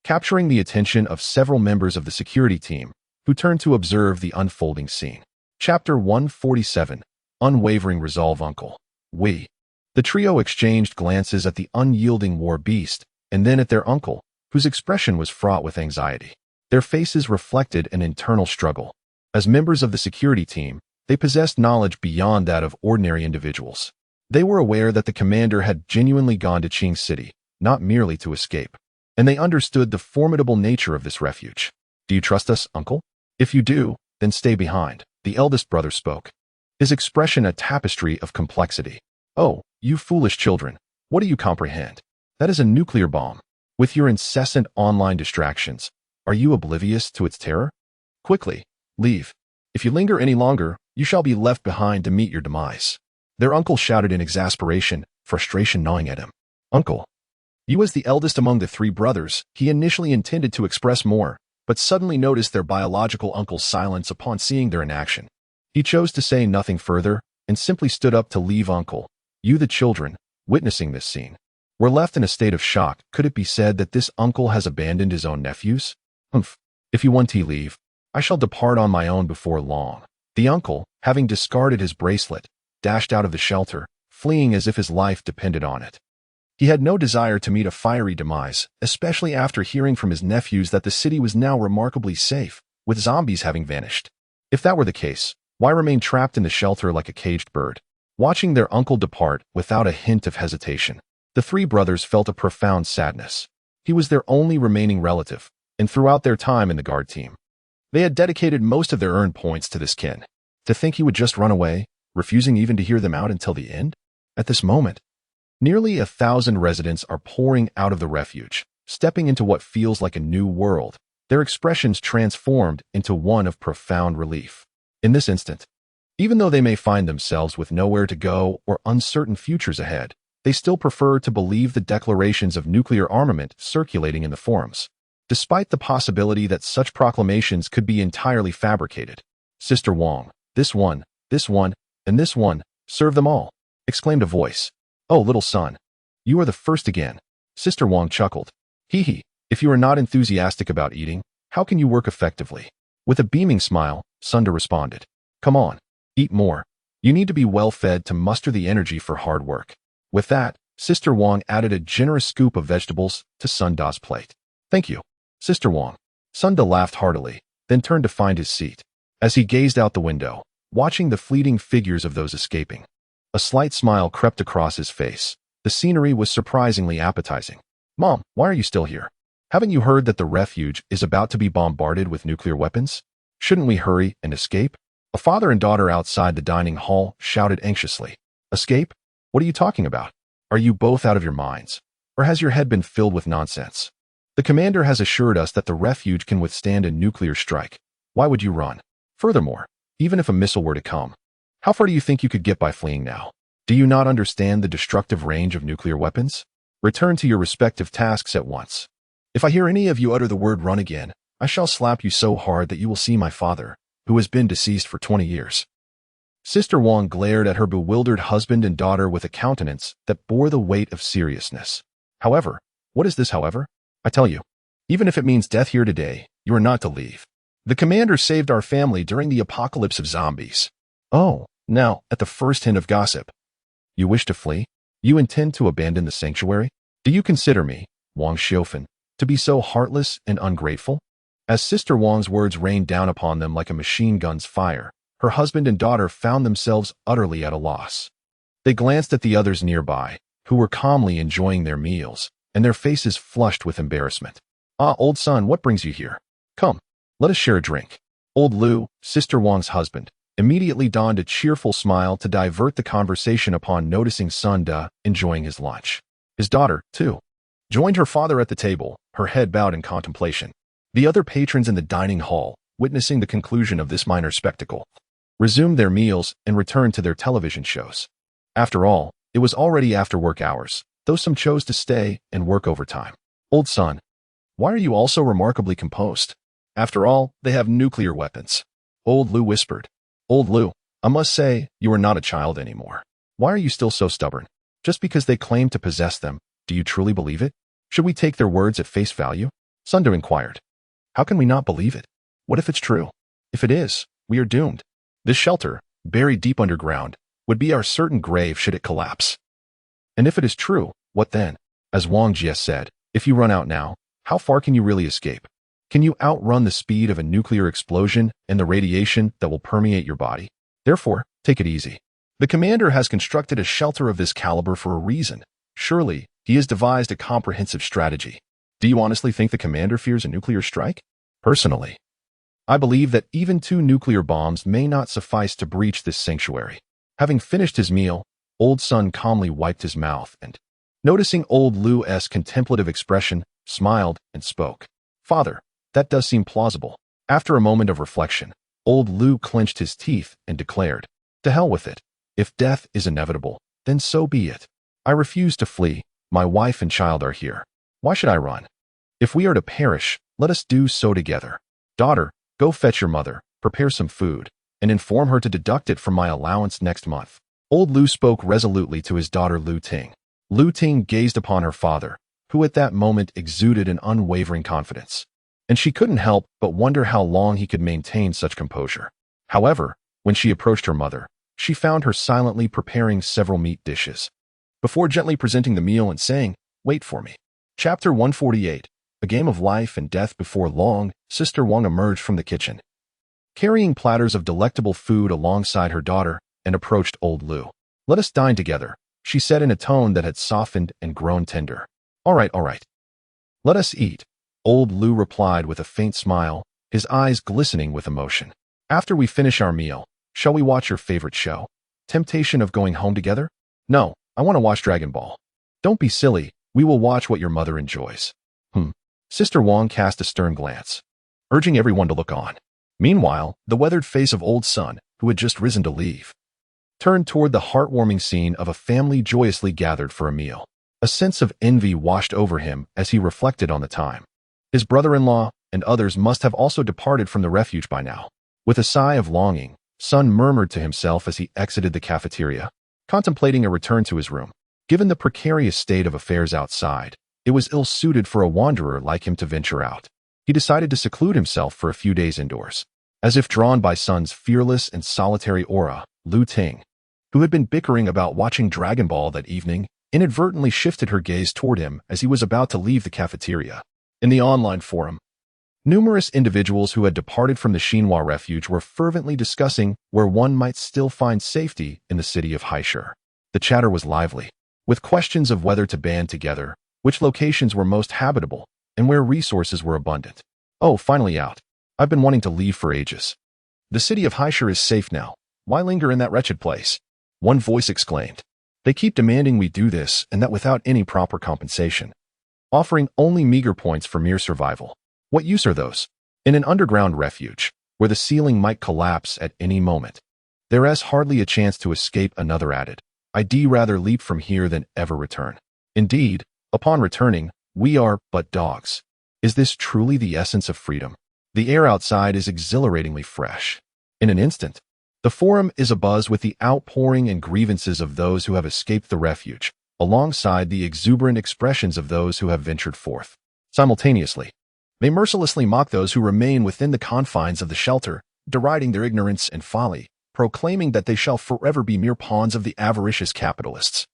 S1: capturing the attention of several members of the security team, who turned to observe the unfolding scene. Chapter 147. Unwavering Resolve. Uncle. We. The trio exchanged glances at the unyielding war beast, and then at their uncle, whose expression was fraught with anxiety. Their faces reflected an internal struggle. As members of the security team, they possessed knowledge beyond that of ordinary individuals. They were aware that the commander had genuinely gone to Qing City, not merely to escape, and they understood the formidable nature of this refuge. Do you trust us, uncle? If you do, then stay behind, the eldest brother spoke, his expression a tapestry of complexity. Oh, you foolish children, what do you comprehend? That is a nuclear bomb. With your incessant online distractions, are you oblivious to its terror? Quickly, leave. If you linger any longer, you shall be left behind to meet your demise. Their uncle shouted in exasperation, frustration gnawing at him. Uncle. You as the eldest among the three brothers, he initially intended to express more, but suddenly noticed their biological uncle's silence upon seeing their inaction. He chose to say nothing further, and simply stood up to leave. Uncle. You the children, witnessing this scene, were left in a state of shock. Could it be said that this uncle has abandoned his own nephews? Humph. If you want to leave, I shall depart on my own before long. The uncle, having discarded his bracelet, dashed out of the shelter, fleeing as if his life depended on it. He had no desire to meet a fiery demise, especially after hearing from his nephews that the city was now remarkably safe, with zombies having vanished. If that were the case, why remain trapped in the shelter like a caged bird? Watching their uncle depart without a hint of hesitation, the three brothers felt a profound sadness. He was their only remaining relative, and throughout their time in the guard team, they had dedicated most of their earned points to this kin. To think he would just run away, refusing even to hear them out until the end? At this moment, nearly 1,000 residents are pouring out of the refuge, stepping into what feels like a new world, their expressions transformed into one of profound relief. In this instant, even though they may find themselves with nowhere to go or uncertain futures ahead, they still prefer to believe the declarations of nuclear armament circulating in the forums, despite the possibility that such proclamations could be entirely fabricated. Sister Wang, this one, and this one, serve them all, exclaimed a voice. Oh, little son, you are the first again. Sister Wang chuckled. Hee hee, if you are not enthusiastic about eating, how can you work effectively? With a beaming smile, Sunda responded. Come on, eat more. You need to be well fed to muster the energy for hard work. With that, Sister Wang added a generous scoop of vegetables to Sunda's plate. Thank you, Sister Wang. Sunda laughed heartily, then turned to find his seat. As he gazed out the window, watching the fleeting figures of those escaping, a slight smile crept across his face. The scenery was surprisingly appetizing. Mom, why are you still here? Haven't you heard that the refuge is about to be bombarded with nuclear weapons? Shouldn't we hurry and escape? A father and daughter outside the dining hall shouted anxiously. Escape? What are you talking about? Are you both out of your minds? Or has your head been filled with nonsense? The commander has assured us that the refuge can withstand a nuclear strike. Why would you run? Furthermore, even if a missile were to come, how far do you think you could get by fleeing now? Do you not understand the destructive range of nuclear weapons? Return to your respective tasks at once. If I hear any of you utter the word run again, I shall slap you so hard that you will see my father, who has been deceased for 20 years. Sister Wang glared at her bewildered husband and daughter with a countenance that bore the weight of seriousness. However, what is this however? I tell you, even if it means death here today, you are not to leave. The commander saved our family during the apocalypse of zombies. Oh, now, at the first hint of gossip, you wish to flee? You intend to abandon the sanctuary? Do you consider me, Wang Xiaofan, to be so heartless and ungrateful? As Sister Wang's words rained down upon them like a machine gun's fire, her husband and daughter found themselves utterly at a loss. They glanced at the others nearby, who were calmly enjoying their meals, and their faces flushed with embarrassment. Ah, old son, what brings you here? Come, let us share a drink. Old Lu, Sister Wang's husband, immediately donned a cheerful smile to divert the conversation upon noticing Sunda enjoying his lunch. His daughter, too, joined her father at the table, her head bowed in contemplation. The other patrons in the dining hall, witnessing the conclusion of this minor spectacle, resumed their meals and returned to their television shows. After all, it was already after work hours, though some chose to stay and work overtime. Old son, why are you also remarkably composed? After all, they have nuclear weapons. Old Lu whispered. Old Lu, I must say, you are not a child anymore. Why are you still so stubborn? Just because they claim to possess them, do you truly believe it? Should we take their words at face value? Sundu inquired. How can we not believe it? What if it's true? If it is, we are doomed. This shelter, buried deep underground, would be our certain grave should it collapse. And if it is true, what then? As Wang Jie said, if you run out now, how far can you really escape? Can you outrun the speed of a nuclear explosion and the radiation that will permeate your body? Therefore, take it easy. The commander has constructed a shelter of this caliber for a reason. Surely, he has devised a comprehensive strategy. Do you honestly think the commander fears a nuclear strike? Personally, I believe that even 2 nuclear bombs may not suffice to breach this sanctuary. Having finished his meal, Old Son calmly wiped his mouth and, noticing Old Lu's contemplative expression, smiled and spoke. Father, that does seem plausible. After a moment of reflection, Old Lu clenched his teeth and declared, to hell with it. If death is inevitable, then so be it. I refuse to flee. My wife and child are here. Why should I run? If we are to perish, let us do so together. Daughter, go fetch your mother, prepare some food, and inform her to deduct it from my allowance next month. Old Lu spoke resolutely to his daughter Lu Ting. Lu Ting gazed upon her father, who at that moment exuded an unwavering confidence, and she couldn't help but wonder how long he could maintain such composure. However, when she approached her mother, she found her silently preparing several meat dishes, before gently presenting the meal and saying, wait for me. Chapter 148, A Game of Life and Death. Before long, Sister Wang emerged from the kitchen, carrying platters of delectable food alongside her daughter, and approached Old Lu. Let us dine together, she said in a tone that had softened and grown tender. All right. Let us eat, Old Lu replied with a faint smile, his eyes glistening with emotion. After we finish our meal, shall we watch your favorite show? Temptation of going home together? No, I want to watch Dragon Ball. Don't be silly, we will watch what your mother enjoys. Sister Wang cast a stern glance, urging everyone to look on. Meanwhile, the weathered face of Old Son, who had just risen to leave, turned toward the heartwarming scene of a family joyously gathered for a meal. A sense of envy washed over him as he reflected on the time. His brother-in-law and others must have also departed from the refuge by now. With a sigh of longing, Son murmured to himself as he exited the cafeteria, contemplating a return to his room. Given the precarious state of affairs outside, it was ill-suited for a wanderer like him to venture out. He decided to seclude himself for a few days indoors. As if drawn by Son's fearless and solitary aura, Lu Ting, who had been bickering about watching Dragon Ball that evening, inadvertently shifted her gaze toward him as he was about to leave the cafeteria. In the online forum, numerous individuals who had departed from the Xinhua refuge were fervently discussing where one might still find safety in the city of Haishur. The chatter was lively, with questions of whether to band together, which locations were most habitable, and where resources were abundant. Oh, finally out. I've been wanting to leave for ages. The city of Haishur is safe now. Why linger in that wretched place? One voice exclaimed. They keep demanding we do this and that without any proper compensation, offering only meager points for mere survival. What use are those? In an underground refuge, where the ceiling might collapse at any moment, there is hardly a chance to escape. Another added. I'd rather leap from here than ever return. Indeed, upon returning, we are but dogs. Is this truly the essence of freedom? The air outside is exhilaratingly fresh. In an instant, the forum is abuzz with the outpouring and grievances of those who have escaped the refuge, alongside the exuberant expressions of those who have ventured forth. Simultaneously, they mercilessly mock those who remain within the confines of the shelter, deriding their ignorance and folly, proclaiming that they shall forever be mere pawns of the avaricious capitalists.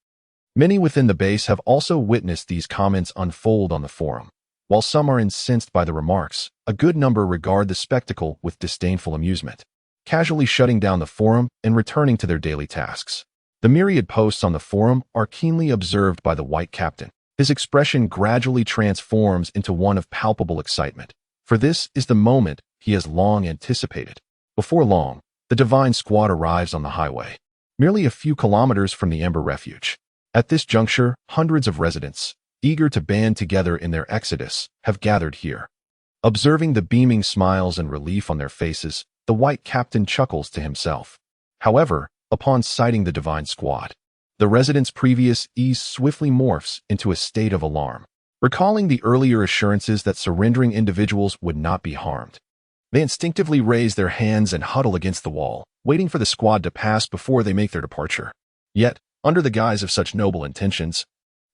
S1: Many within the base have also witnessed these comments unfold on the forum. While some are incensed by the remarks, a good number regard the spectacle with disdainful amusement, casually shutting down the forum and returning to their daily tasks. The myriad posts on the forum are keenly observed by the White Captain. His expression gradually transforms into one of palpable excitement, for this is the moment he has long anticipated. Before long, the Divine Squad arrives on the highway, merely a few kilometers from the Ember Refuge. At this juncture, hundreds of residents, eager to band together in their exodus, have gathered here. Observing the beaming smiles and relief on their faces, the white captain chuckles to himself. However, upon sighting the divine squad, the resident's previous ease swiftly morphs into a state of alarm. Recalling the earlier assurances that surrendering individuals would not be harmed, they instinctively raise their hands and huddle against the wall, waiting for the squad to pass before they make their departure. Yet, under the guise of such noble intentions,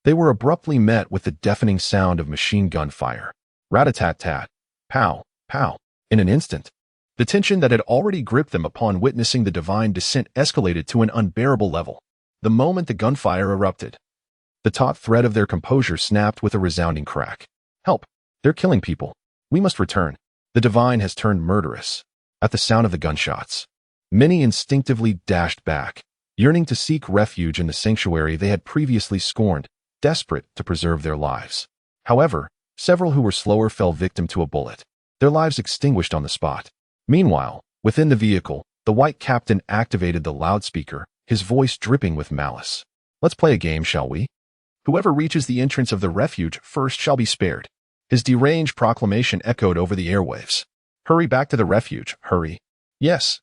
S1: they were abruptly met with the deafening sound of machine gun fire. Rat-a-tat-tat, pow, pow. In an instant, the tension that had already gripped them upon witnessing the divine descent escalated to an unbearable level. The moment the gunfire erupted, the taut thread of their composure snapped with a resounding crack. Help! They're killing people. We must return. The divine has turned murderous. At the sound of the gunshots, many instinctively dashed back, yearning to seek refuge in the sanctuary they had previously scorned, desperate to preserve their lives. However, several who were slower fell victim to a bullet, their lives extinguished on the spot. Meanwhile, within the vehicle, the white captain activated the loudspeaker, his voice dripping with malice. Let's play a game, shall we? Whoever reaches the entrance of the refuge first shall be spared. His deranged proclamation echoed over the airwaves. Hurry back to the refuge, hurry. Yes.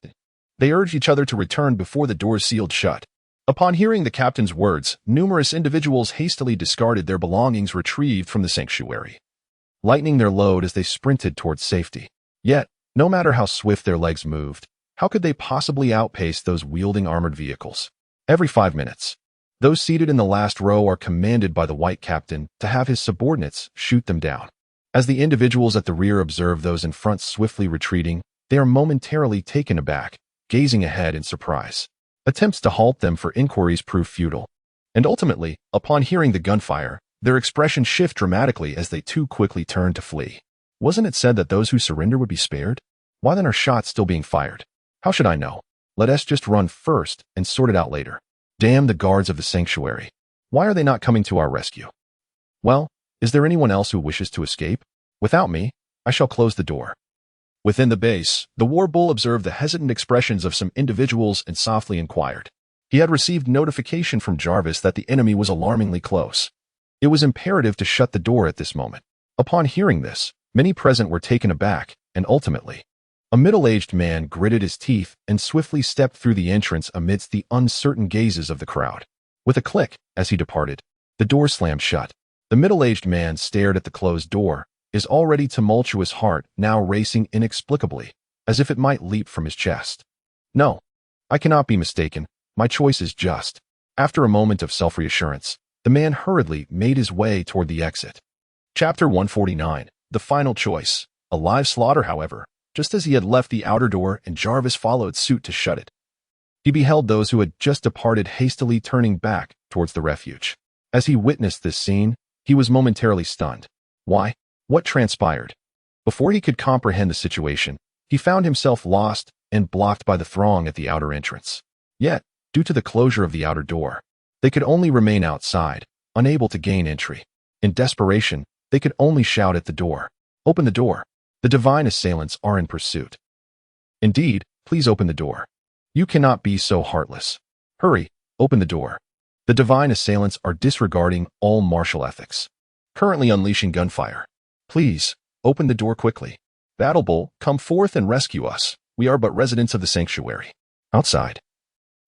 S1: They urged each other to return before the doors sealed shut. Upon hearing the captain's words, numerous individuals hastily discarded their belongings retrieved from the sanctuary, lightening their load as they sprinted towards safety. Yet, no matter how swift their legs moved, how could they possibly outpace those wielding armored vehicles? Every 5 minutes, those seated in the last row are commanded by the white captain to have his subordinates shoot them down. As the individuals at the rear observe those in front swiftly retreating, they are momentarily taken aback, gazing ahead in surprise. Attempts to halt them for inquiries prove futile. And ultimately, upon hearing the gunfire, their expressions shift dramatically as they too quickly turn to flee. Wasn't it said that those who surrender would be spared? Why then are shots still being fired? How should I know? Let us just run first and sort it out later. Damn the guards of the sanctuary. Why are they not coming to our rescue? Well, is there anyone else who wishes to escape? Without me, I shall close the door. Within the base, the war bull observed the hesitant expressions of some individuals and softly inquired. He had received notification from Jarvis that the enemy was alarmingly close. It was imperative to shut the door at this moment. Upon hearing this, many present were taken aback, and ultimately, a middle-aged man gritted his teeth and swiftly stepped through the entrance amidst the uncertain gazes of the crowd. With a click, as he departed, the door slammed shut. The middle-aged man stared at the closed door, his already tumultuous heart now racing inexplicably, as if it might leap from his chest. No, I cannot be mistaken. My choice is just. After a moment of self-reassurance, the man hurriedly made his way toward the exit. Chapter 149, The Final Choice. A live slaughter, however, just as he had left the outer door and Jarvis followed suit to shut it. He beheld those who had just departed hastily turning back towards the refuge. As he witnessed this scene, he was momentarily stunned. Why? What transpired? Before he could comprehend the situation, he found himself lost and blocked by the throng at the outer entrance. Yet, due to the closure of the outer door, they could only remain outside, unable to gain entry. In desperation, they could only shout at the door. Open the door. The divine assailants are in pursuit. Indeed, please open the door. You cannot be so heartless. Hurry, open the door. The divine assailants are disregarding all martial ethics, currently unleashing gunfire. Please, open the door quickly. Battle Bull, come forth and rescue us. We are but residents of the sanctuary. Outside,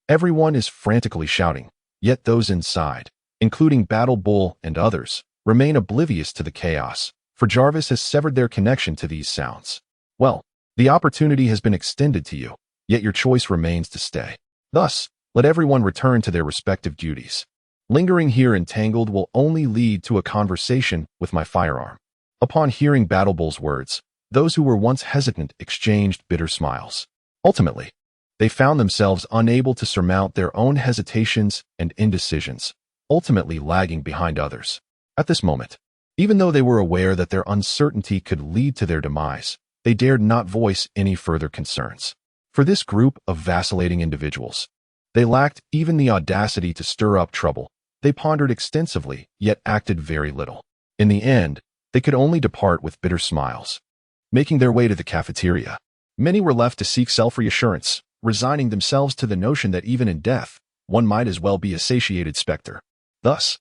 S1: everyone is frantically shouting, yet those inside, including Battle Bull and others, remain oblivious to the chaos, for Jarvis has severed their connection to these sounds. Well, the opportunity has been extended to you, yet your choice remains to stay. Thus, let everyone return to their respective duties. Lingering here entangled will only lead to a conversation with my firearm. Upon hearing Battle Bull's words, those who were once hesitant exchanged bitter smiles. Ultimately, they found themselves unable to surmount their own hesitations and indecisions, ultimately lagging behind others. At this moment, even though they were aware that their uncertainty could lead to their demise, they dared not voice any further concerns. For this group of vacillating individuals, they lacked even the audacity to stir up trouble. They pondered extensively, yet acted very little. In the end, they could only depart with bitter smiles. Making their way to the cafeteria, many were left to seek self-reassurance, resigning themselves to the notion that even in death, one might as well be a satiated specter. Thus,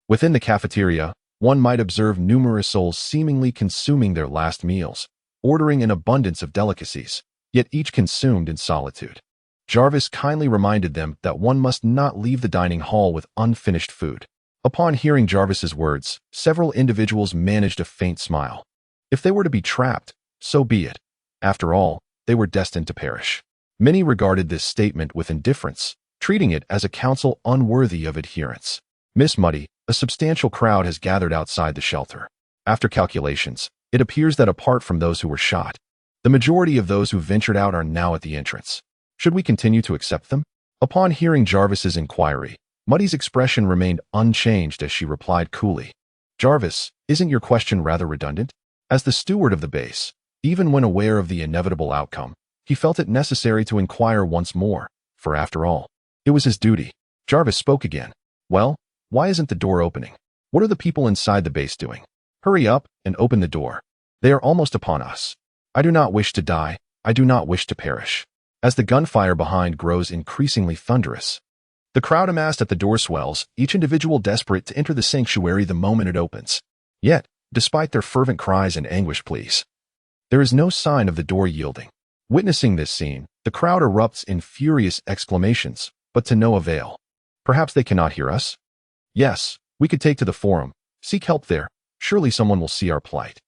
S1: within the cafeteria, One might observe numerous souls seemingly consuming their last meals, ordering an abundance of delicacies, yet each consumed in solitude. Jarvis kindly reminded them that one must not leave the dining hall with unfinished food. Upon hearing Jarvis's words, several individuals managed a faint smile. If they were to be trapped, so be it. After all, they were destined to perish. Many regarded this statement with indifference, treating it as a counsel unworthy of adherence. Miss Muddy, a substantial crowd has gathered outside the shelter. After calculations, it appears that apart from those who were shot, the majority of those who ventured out are now at the entrance. Should we continue to accept them? Upon hearing Jarvis's inquiry, Muddy's expression remained unchanged as she replied coolly, "Jarvis, isn't your question rather redundant?" As the steward of the base, even when aware of the inevitable outcome, he felt it necessary to inquire once more, for after all, it was his duty. Jarvis spoke again. "Well, why isn't the door opening? What are the people inside the base doing? Hurry up and open the door. They are almost upon us. I do not wish to die. I do not wish to perish." As the gunfire behind grows increasingly thunderous, the crowd amassed at the door swells, each individual desperate to enter the sanctuary the moment it opens. Yet, despite their fervent cries and anguished pleas, there is no sign of the door yielding. Witnessing this scene, the crowd erupts in furious exclamations, but to no avail. Perhaps they cannot hear us? Yes, we could take to the forum, seek help there. Surely someone will see our plight.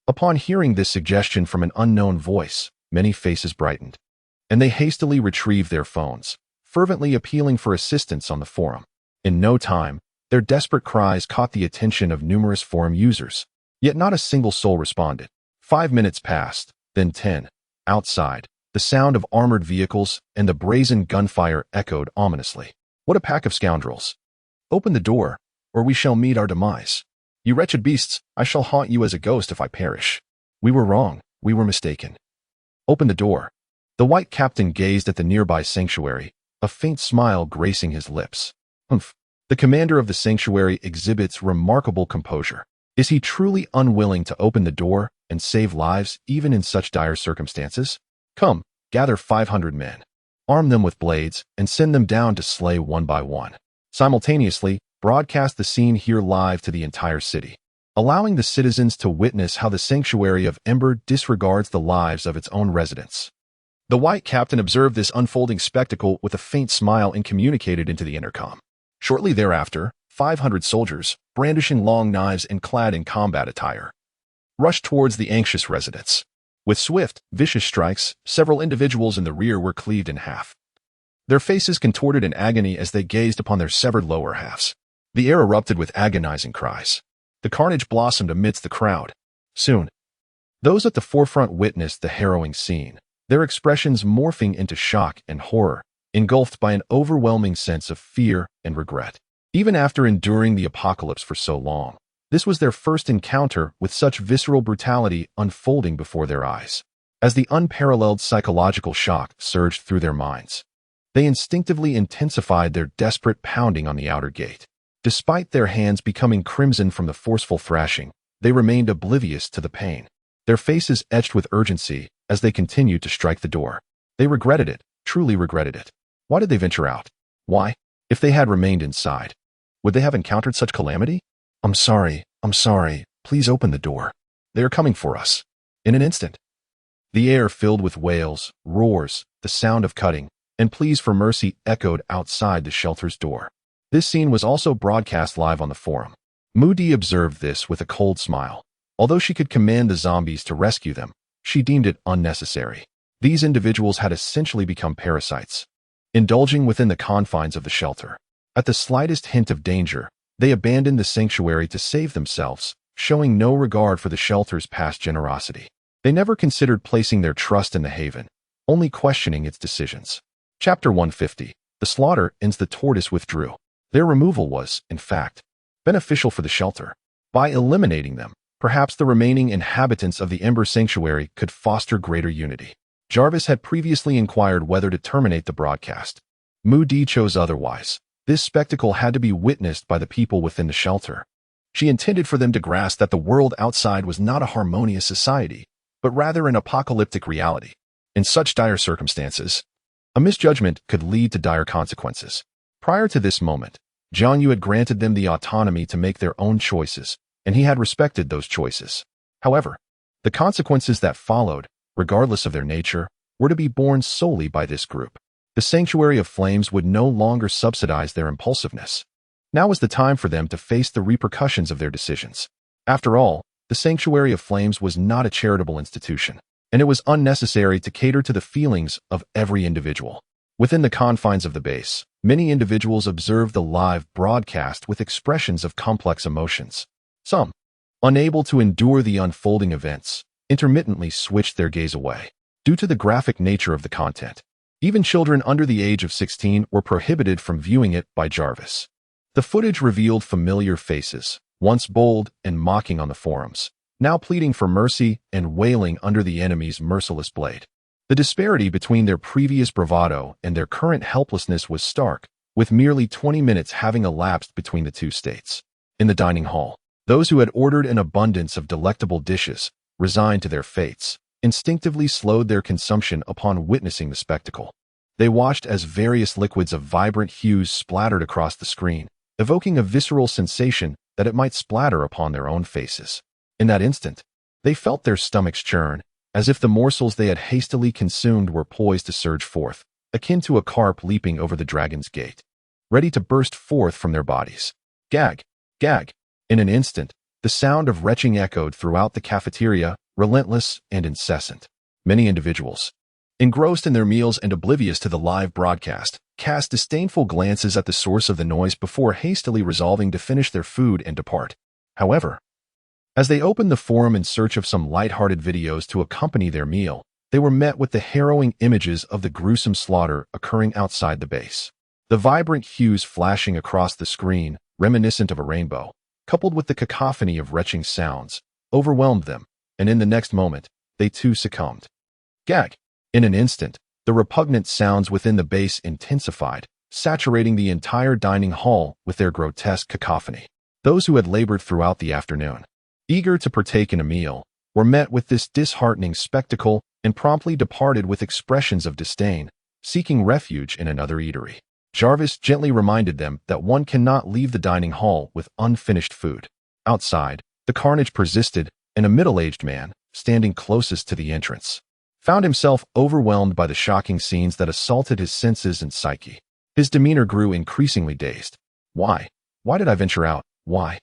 S1: Upon hearing this suggestion from an unknown voice, many faces brightened, and they hastily retrieved their phones, fervently appealing for assistance on the forum. In no time, their desperate cries caught the attention of numerous forum users, yet not a single soul responded. 5 minutes passed, then 10. Outside, the sound of armored vehicles and the brazen gunfire echoed ominously. "What a pack of scoundrels! Open the door, or we shall meet our demise. You wretched beasts, I shall haunt you as a ghost if I perish. We were wrong, we were mistaken. Open the door." The white captain gazed at the nearby sanctuary, a faint smile gracing his lips. "Humph. The commander of the sanctuary exhibits remarkable composure. Is he truly unwilling to open the door and save lives even in such dire circumstances? Come, gather 500 men. Arm them with blades and send them down to slay one by one. Simultaneously, broadcast the scene here live to the entire city, allowing the citizens to witness how the sanctuary of Ember disregards the lives of its own residents." The white captain observed this unfolding spectacle with a faint smile and communicated into the intercom. Shortly thereafter, 500 soldiers, brandishing long knives and clad in combat attire, rushed towards the anxious residents. With swift, vicious strikes, several individuals in the rear were cleaved in half. Their faces contorted in agony as they gazed upon their severed lower halves. The air erupted with agonizing cries. The carnage blossomed amidst the crowd. Soon, those at the forefront witnessed the harrowing scene, their expressions morphing into shock and horror, engulfed by an overwhelming sense of fear and regret. Even after enduring the apocalypse for so long, this was their first encounter with such visceral brutality unfolding before their eyes. As the unparalleled psychological shock surged through their minds, they instinctively intensified their desperate pounding on the outer gate. Despite their hands becoming crimson from the forceful thrashing, they remained oblivious to the pain, their faces etched with urgency as they continued to strike the door. They regretted it, truly regretted it. Why did they venture out? Why? If they had remained inside, would they have encountered such calamity? I'm sorry, please open the door. They are coming for us." In an instant, the air filled with wails, roars, the sound of cutting, and pleas for mercy echoed outside the shelter's door. This scene was also broadcast live on the forum. Moody observed this with a cold smile. Although she could command the zombies to rescue them, she deemed it unnecessary. These individuals had essentially become parasites, indulging within the confines of the shelter. At the slightest hint of danger, they abandoned the sanctuary to save themselves, showing no regard for the shelter's past generosity. They never considered placing their trust in the haven, only questioning its decisions. Chapter 150. The slaughter ends. The tortoise withdrew. Their removal was, in fact, beneficial for the shelter. By eliminating them, perhaps the remaining inhabitants of the Ember Sanctuary could foster greater unity. Jarvis had previously inquired whether to terminate the broadcast. Moody chose otherwise. This spectacle had to be witnessed by the people within the shelter. She intended for them to grasp that the world outside was not a harmonious society, but rather an apocalyptic reality. In such dire circumstances, a misjudgment could lead to dire consequences. Prior to this moment, Jiang Yu had granted them the autonomy to make their own choices, and he had respected those choices. However, the consequences that followed, regardless of their nature, were to be borne solely by this group. The Sanctuary of Flames would no longer subsidize their impulsiveness. Now was the time for them to face the repercussions of their decisions. After all, the Sanctuary of Flames was not a charitable institution, and it was unnecessary to cater to the feelings of every individual. Within the confines of the base, many individuals observed the live broadcast with expressions of complex emotions. Some, unable to endure the unfolding events, intermittently switched their gaze away. Due to the graphic nature of the content, even children under the age of 16 were prohibited from viewing it by Jarvis. The footage revealed familiar faces, once bold and mocking on the forums, now pleading for mercy and wailing under the enemy's merciless blade. The disparity between their previous bravado and their current helplessness was stark, with merely 20 minutes having elapsed between the two states. In the dining hall, those who had ordered an abundance of delectable dishes, resigned to their fates, instinctively slowed their consumption upon witnessing the spectacle. They watched as various liquids of vibrant hues splattered across the screen, evoking a visceral sensation that it might splatter upon their own faces. In that instant, they felt their stomachs churn, as if the morsels they had hastily consumed were poised to surge forth, akin to a carp leaping over the dragon's gate, ready to burst forth from their bodies. Gag! Gag! In an instant, the sound of retching echoed throughout the cafeteria, relentless and incessant. Many individuals, engrossed in their meals and oblivious to the live broadcast, cast disdainful glances at the source of the noise before hastily resolving to finish their food and depart. However, as they opened the forum in search of some light-hearted videos to accompany their meal, they were met with the harrowing images of the gruesome slaughter occurring outside the base. The vibrant hues flashing across the screen, reminiscent of a rainbow, coupled with the cacophony of retching sounds, overwhelmed them, and in the next moment, they too succumbed. Gag! In an instant, the repugnant sounds within the base intensified, saturating the entire dining hall with their grotesque cacophony. Those who had labored throughout the afternoon, eager to partake in a meal, were met with this disheartening spectacle and promptly departed with expressions of disdain, seeking refuge in another eatery. Jarvis gently reminded them that one cannot leave the dining hall with unfinished food. Outside, the carnage persisted, and a middle-aged man, standing closest to the entrance, found himself overwhelmed by the shocking scenes that assaulted his senses and psyche. His demeanor grew increasingly dazed. Why? Why did I venture out? Why?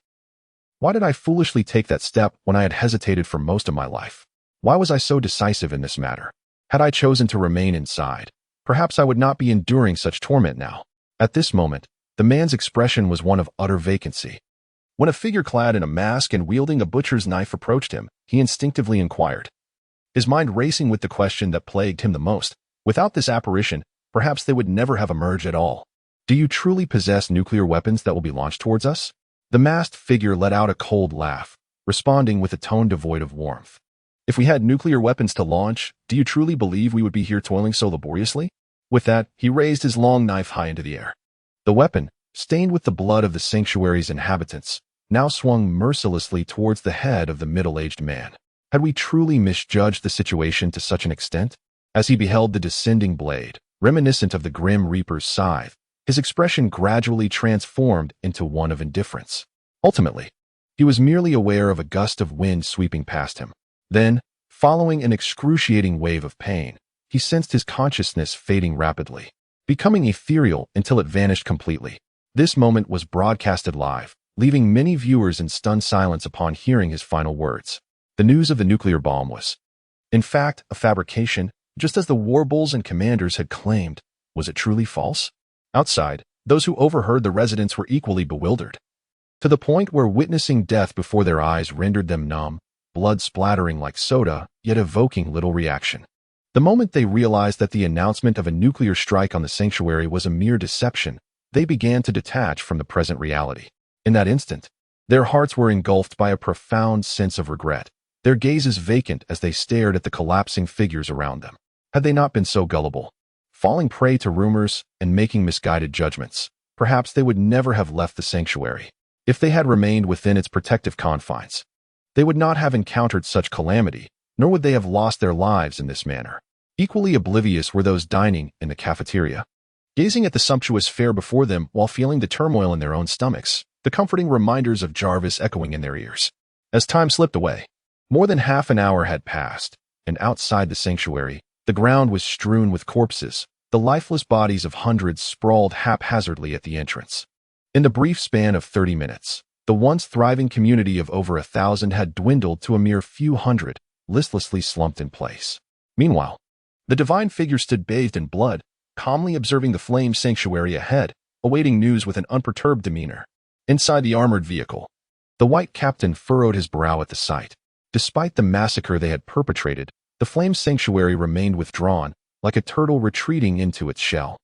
S1: Why did I foolishly take that step when I had hesitated for most of my life? Why was I so decisive in this matter? Had I chosen to remain inside, perhaps I would not be enduring such torment now. At this moment, the man's expression was one of utter vacancy. When a figure clad in a mask and wielding a butcher's knife approached him, he instinctively inquired, his mind racing with the question that plagued him the most. Without this apparition, perhaps they would never have emerged at all. Do you truly possess nuclear weapons that will be launched towards us? The masked figure let out a cold laugh, responding with a tone devoid of warmth. If we had nuclear weapons to launch, do you truly believe we would be here toiling so laboriously? With that, he raised his long knife high into the air. The weapon, stained with the blood of the sanctuary's inhabitants, now swung mercilessly towards the head of the middle-aged man. Had we truly misjudged the situation to such an extent? As he beheld the descending blade, reminiscent of the Grim Reaper's scythe, his expression gradually transformed into one of indifference. Ultimately, he was merely aware of a gust of wind sweeping past him. Then, following an excruciating wave of pain, he sensed his consciousness fading rapidly, becoming ethereal until it vanished completely. This moment was broadcasted live, leaving many viewers in stunned silence upon hearing his final words. The news of the nuclear bomb was, in fact, a fabrication, just as the war-bulls and commanders had claimed. Was it truly false? Outside, those who overheard the residents were equally bewildered, to the point where witnessing death before their eyes rendered them numb, blood splattering like soda, yet evoking little reaction. The moment they realized that the announcement of a nuclear strike on the sanctuary was a mere deception, they began to detach from the present reality. In that instant, their hearts were engulfed by a profound sense of regret, their gazes vacant as they stared at the collapsing figures around them. Had they not been so gullible, falling prey to rumors and making misguided judgments, perhaps they would never have left the sanctuary. If they had remained within its protective confines, they would not have encountered such calamity, nor would they have lost their lives in this manner. Equally oblivious were those dining in the cafeteria, gazing at the sumptuous fare before them while feeling the turmoil in their own stomachs. the comforting reminders of Jarvis echoing in their ears. As time slipped away, more than half an hour had passed, and outside the sanctuary, the ground was strewn with corpses, the lifeless bodies of hundreds sprawled haphazardly at the entrance. In the brief span of 30 minutes, the once thriving community of over 1,000 had dwindled to a mere few hundred, listlessly slumped in place. Meanwhile, the divine figure stood bathed in blood, calmly observing the flame sanctuary ahead, awaiting news with an unperturbed demeanor. Inside the armored vehicle, the white captain furrowed his brow at the sight. Despite the massacre they had perpetrated, the flame sanctuary remained withdrawn, like a turtle retreating into its shell.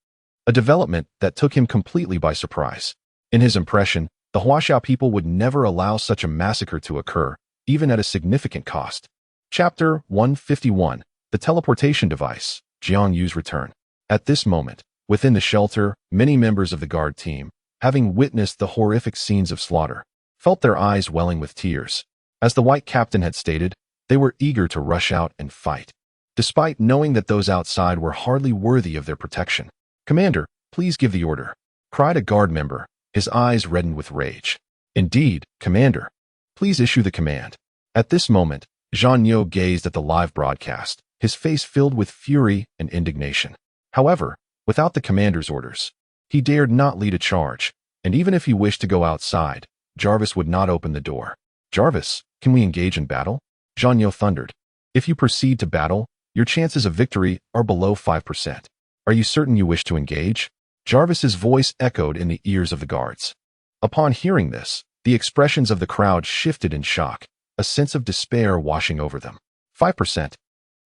S1: A development that took him completely by surprise. In his impression, the Huaxia people would never allow such a massacre to occur, even at a significant cost. Chapter 151. The Teleportation Device, Jiang Yu's Return. At this moment, within the shelter, many members of the guard team, having witnessed the horrific scenes of slaughter, felt their eyes welling with tears. As the white captain had stated, they were eager to rush out and fight, despite knowing that those outside were hardly worthy of their protection. "Commander, please give the order," cried a guard member, his eyes reddened with rage. "Indeed, Commander. Please issue the command." At this moment, Jiang Yu gazed at the live broadcast, his face filled with fury and indignation. However, without the commander's orders, he dared not lead a charge, and even if he wished to go outside, Jarvis would not open the door. "Jarvis, can we engage in battle?" Jiang Yu thundered. "If you proceed to battle, your chances of victory are below 5%. Are you certain you wish to engage?" Jarvis's voice echoed in the ears of the guards. Upon hearing this, the expressions of the crowd shifted in shock, a sense of despair washing over them. 5%.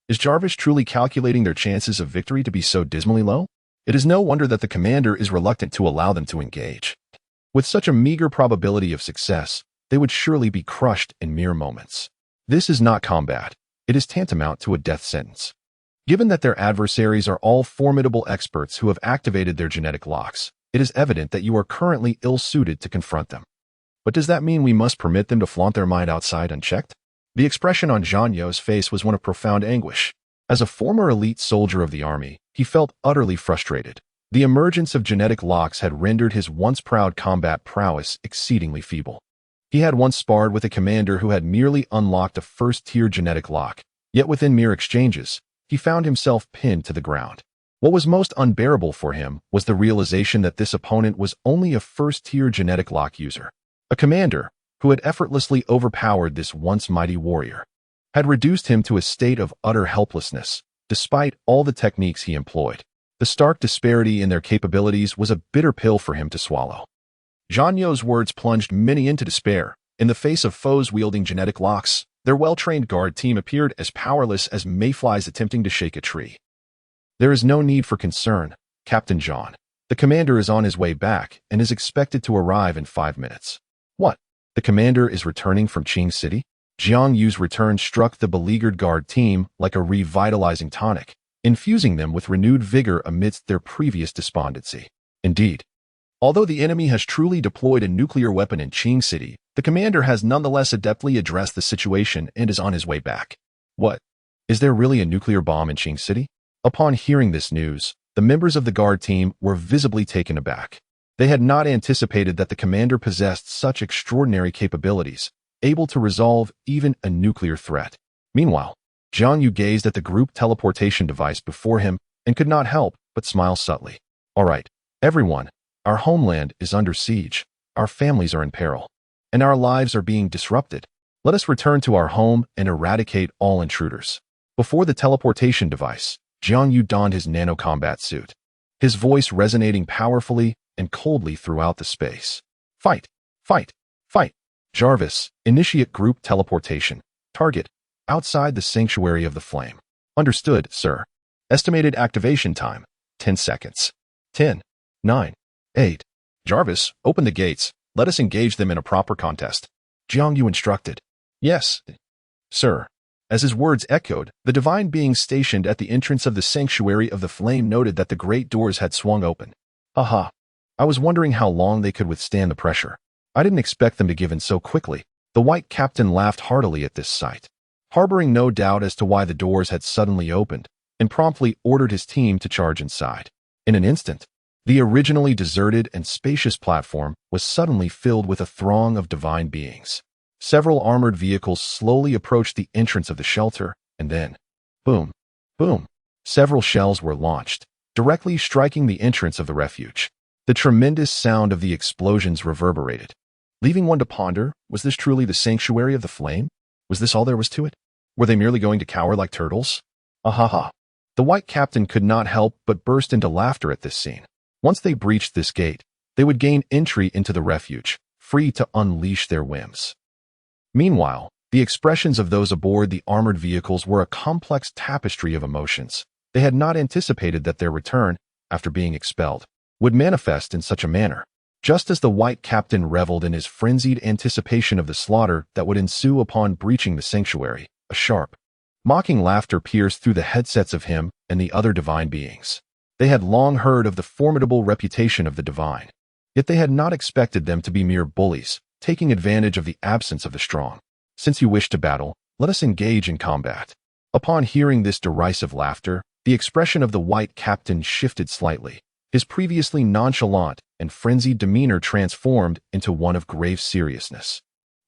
S1: Is Jarvis truly calculating their chances of victory to be so dismally low? It is no wonder that the commander is reluctant to allow them to engage. With such a meager probability of success, they would surely be crushed in mere moments. This is not combat. It is tantamount to a death sentence. Given that their adversaries are all formidable experts who have activated their genetic locks, it is evident that you are currently ill-suited to confront them. But does that mean we must permit them to flaunt their might outside unchecked? The expression on Jiang Yu's face was one of profound anguish. As a former elite soldier of the army, he felt utterly frustrated. The emergence of genetic locks had rendered his once proud combat prowess exceedingly feeble. He had once sparred with a commander who had merely unlocked a first-tier genetic lock, yet within mere exchanges, he found himself pinned to the ground. What was most unbearable for him was the realization that this opponent was only a first-tier genetic lock user. A commander, who had effortlessly overpowered this once mighty warrior, had reduced him to a state of utter helplessness, despite all the techniques he employed. The stark disparity in their capabilities was a bitter pill for him to swallow. Jiang Yu's words plunged many into despair. In the face of foes wielding genetic locks, their well-trained guard team appeared as powerless as mayflies attempting to shake a tree. "There is no need for concern, Captain John. The commander is on his way back and is expected to arrive in 5 minutes. "What? The commander is returning from Qing City?" Jiang Yu's return struck the beleaguered guard team like a revitalizing tonic, infusing them with renewed vigor amidst their previous despondency. Indeed, although the enemy has truly deployed a nuclear weapon in Qing City, the commander has nonetheless adeptly addressed the situation and is on his way back. "What? Is there really a nuclear bomb in Qing City?" Upon hearing this news, the members of the guard team were visibly taken aback. They had not anticipated that the commander possessed such extraordinary capabilities, able to resolve even a nuclear threat. Meanwhile, Jiang Yu gazed at the group teleportation device before him and could not help but smile subtly. "All right, everyone, our homeland is under siege, our families are in peril, and our lives are being disrupted. Let us return to our home and eradicate all intruders." Before the teleportation device, Jiang Yu donned his nano-combat suit, his voice resonating powerfully and coldly throughout the space. "Fight! Fight! Fight! Jarvis, initiate group teleportation. Target, outside the sanctuary of the flame." "Understood, sir. Estimated activation time, 10 seconds. 10, 9, 8. Jarvis, open the gates. Let us engage them in a proper contest." Jiang Yu instructed. "Yes, sir." As his words echoed, the divine being stationed at the entrance of the sanctuary of the flame noted that the great doors had swung open. "Aha! I was wondering how long they could withstand the pressure. I didn't expect them to give in so quickly." The white captain laughed heartily at this sight, harboring no doubt as to why the doors had suddenly opened, and promptly ordered his team to charge inside. In an instant, The originally deserted and spacious platform was suddenly filled with a throng of divine beings. Several armored vehicles slowly approached the entrance of the shelter, and then, boom, boom, several shells were launched, directly striking the entrance of the refuge. The tremendous sound of the explosions reverberated, leaving one to ponder, was this truly the sanctuary of the flame? Was this all there was to it? Were they merely going to cower like turtles? Ahaha. The white captain could not help but burst into laughter at this scene. Once they breached this gate, they would gain entry into the refuge, free to unleash their whims. Meanwhile, the expressions of those aboard the armored vehicles were a complex tapestry of emotions. They had not anticipated that their return, after being expelled, would manifest in such a manner. Just as the white captain reveled in his frenzied anticipation of the slaughter that would ensue upon breaching the sanctuary, a sharp, mocking laughter pierced through the headsets of him and the other divine beings. They had long heard of the formidable reputation of the divine, yet they had not expected them to be mere bullies, taking advantage of the absence of the strong. Since you wish to battle, let us engage in combat. Upon hearing this derisive laughter, the expression of the white captain shifted slightly. His previously nonchalant and frenzied demeanor transformed into one of grave seriousness.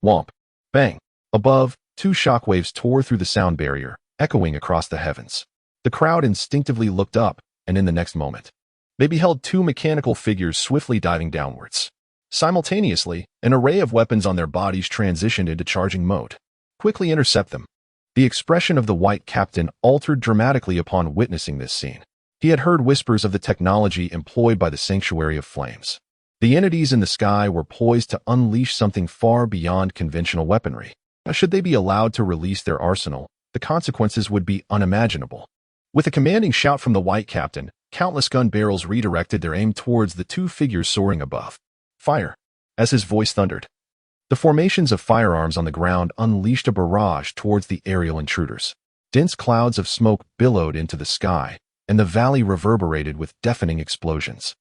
S1: Whomp! Bang! Above, two shockwaves tore through the sound barrier, echoing across the heavens. The crowd instinctively looked up, and in the next moment, they beheld two mechanical figures swiftly diving downwards. Simultaneously, an array of weapons on their bodies transitioned into charging mode. Quickly intercept them. The expression of the white captain altered dramatically upon witnessing this scene. He had heard whispers of the technology employed by the Sanctuary of Flames. The entities in the sky were poised to unleash something far beyond conventional weaponry. Now, should they be allowed to release their arsenal, the consequences would be unimaginable. With a commanding shout from the white captain, countless gun barrels redirected their aim towards the two figures soaring above. Fire! As his voice thundered, the formations of firearms on the ground unleashed a barrage towards the aerial intruders. Dense clouds of smoke billowed into the sky, and the valley reverberated with deafening explosions.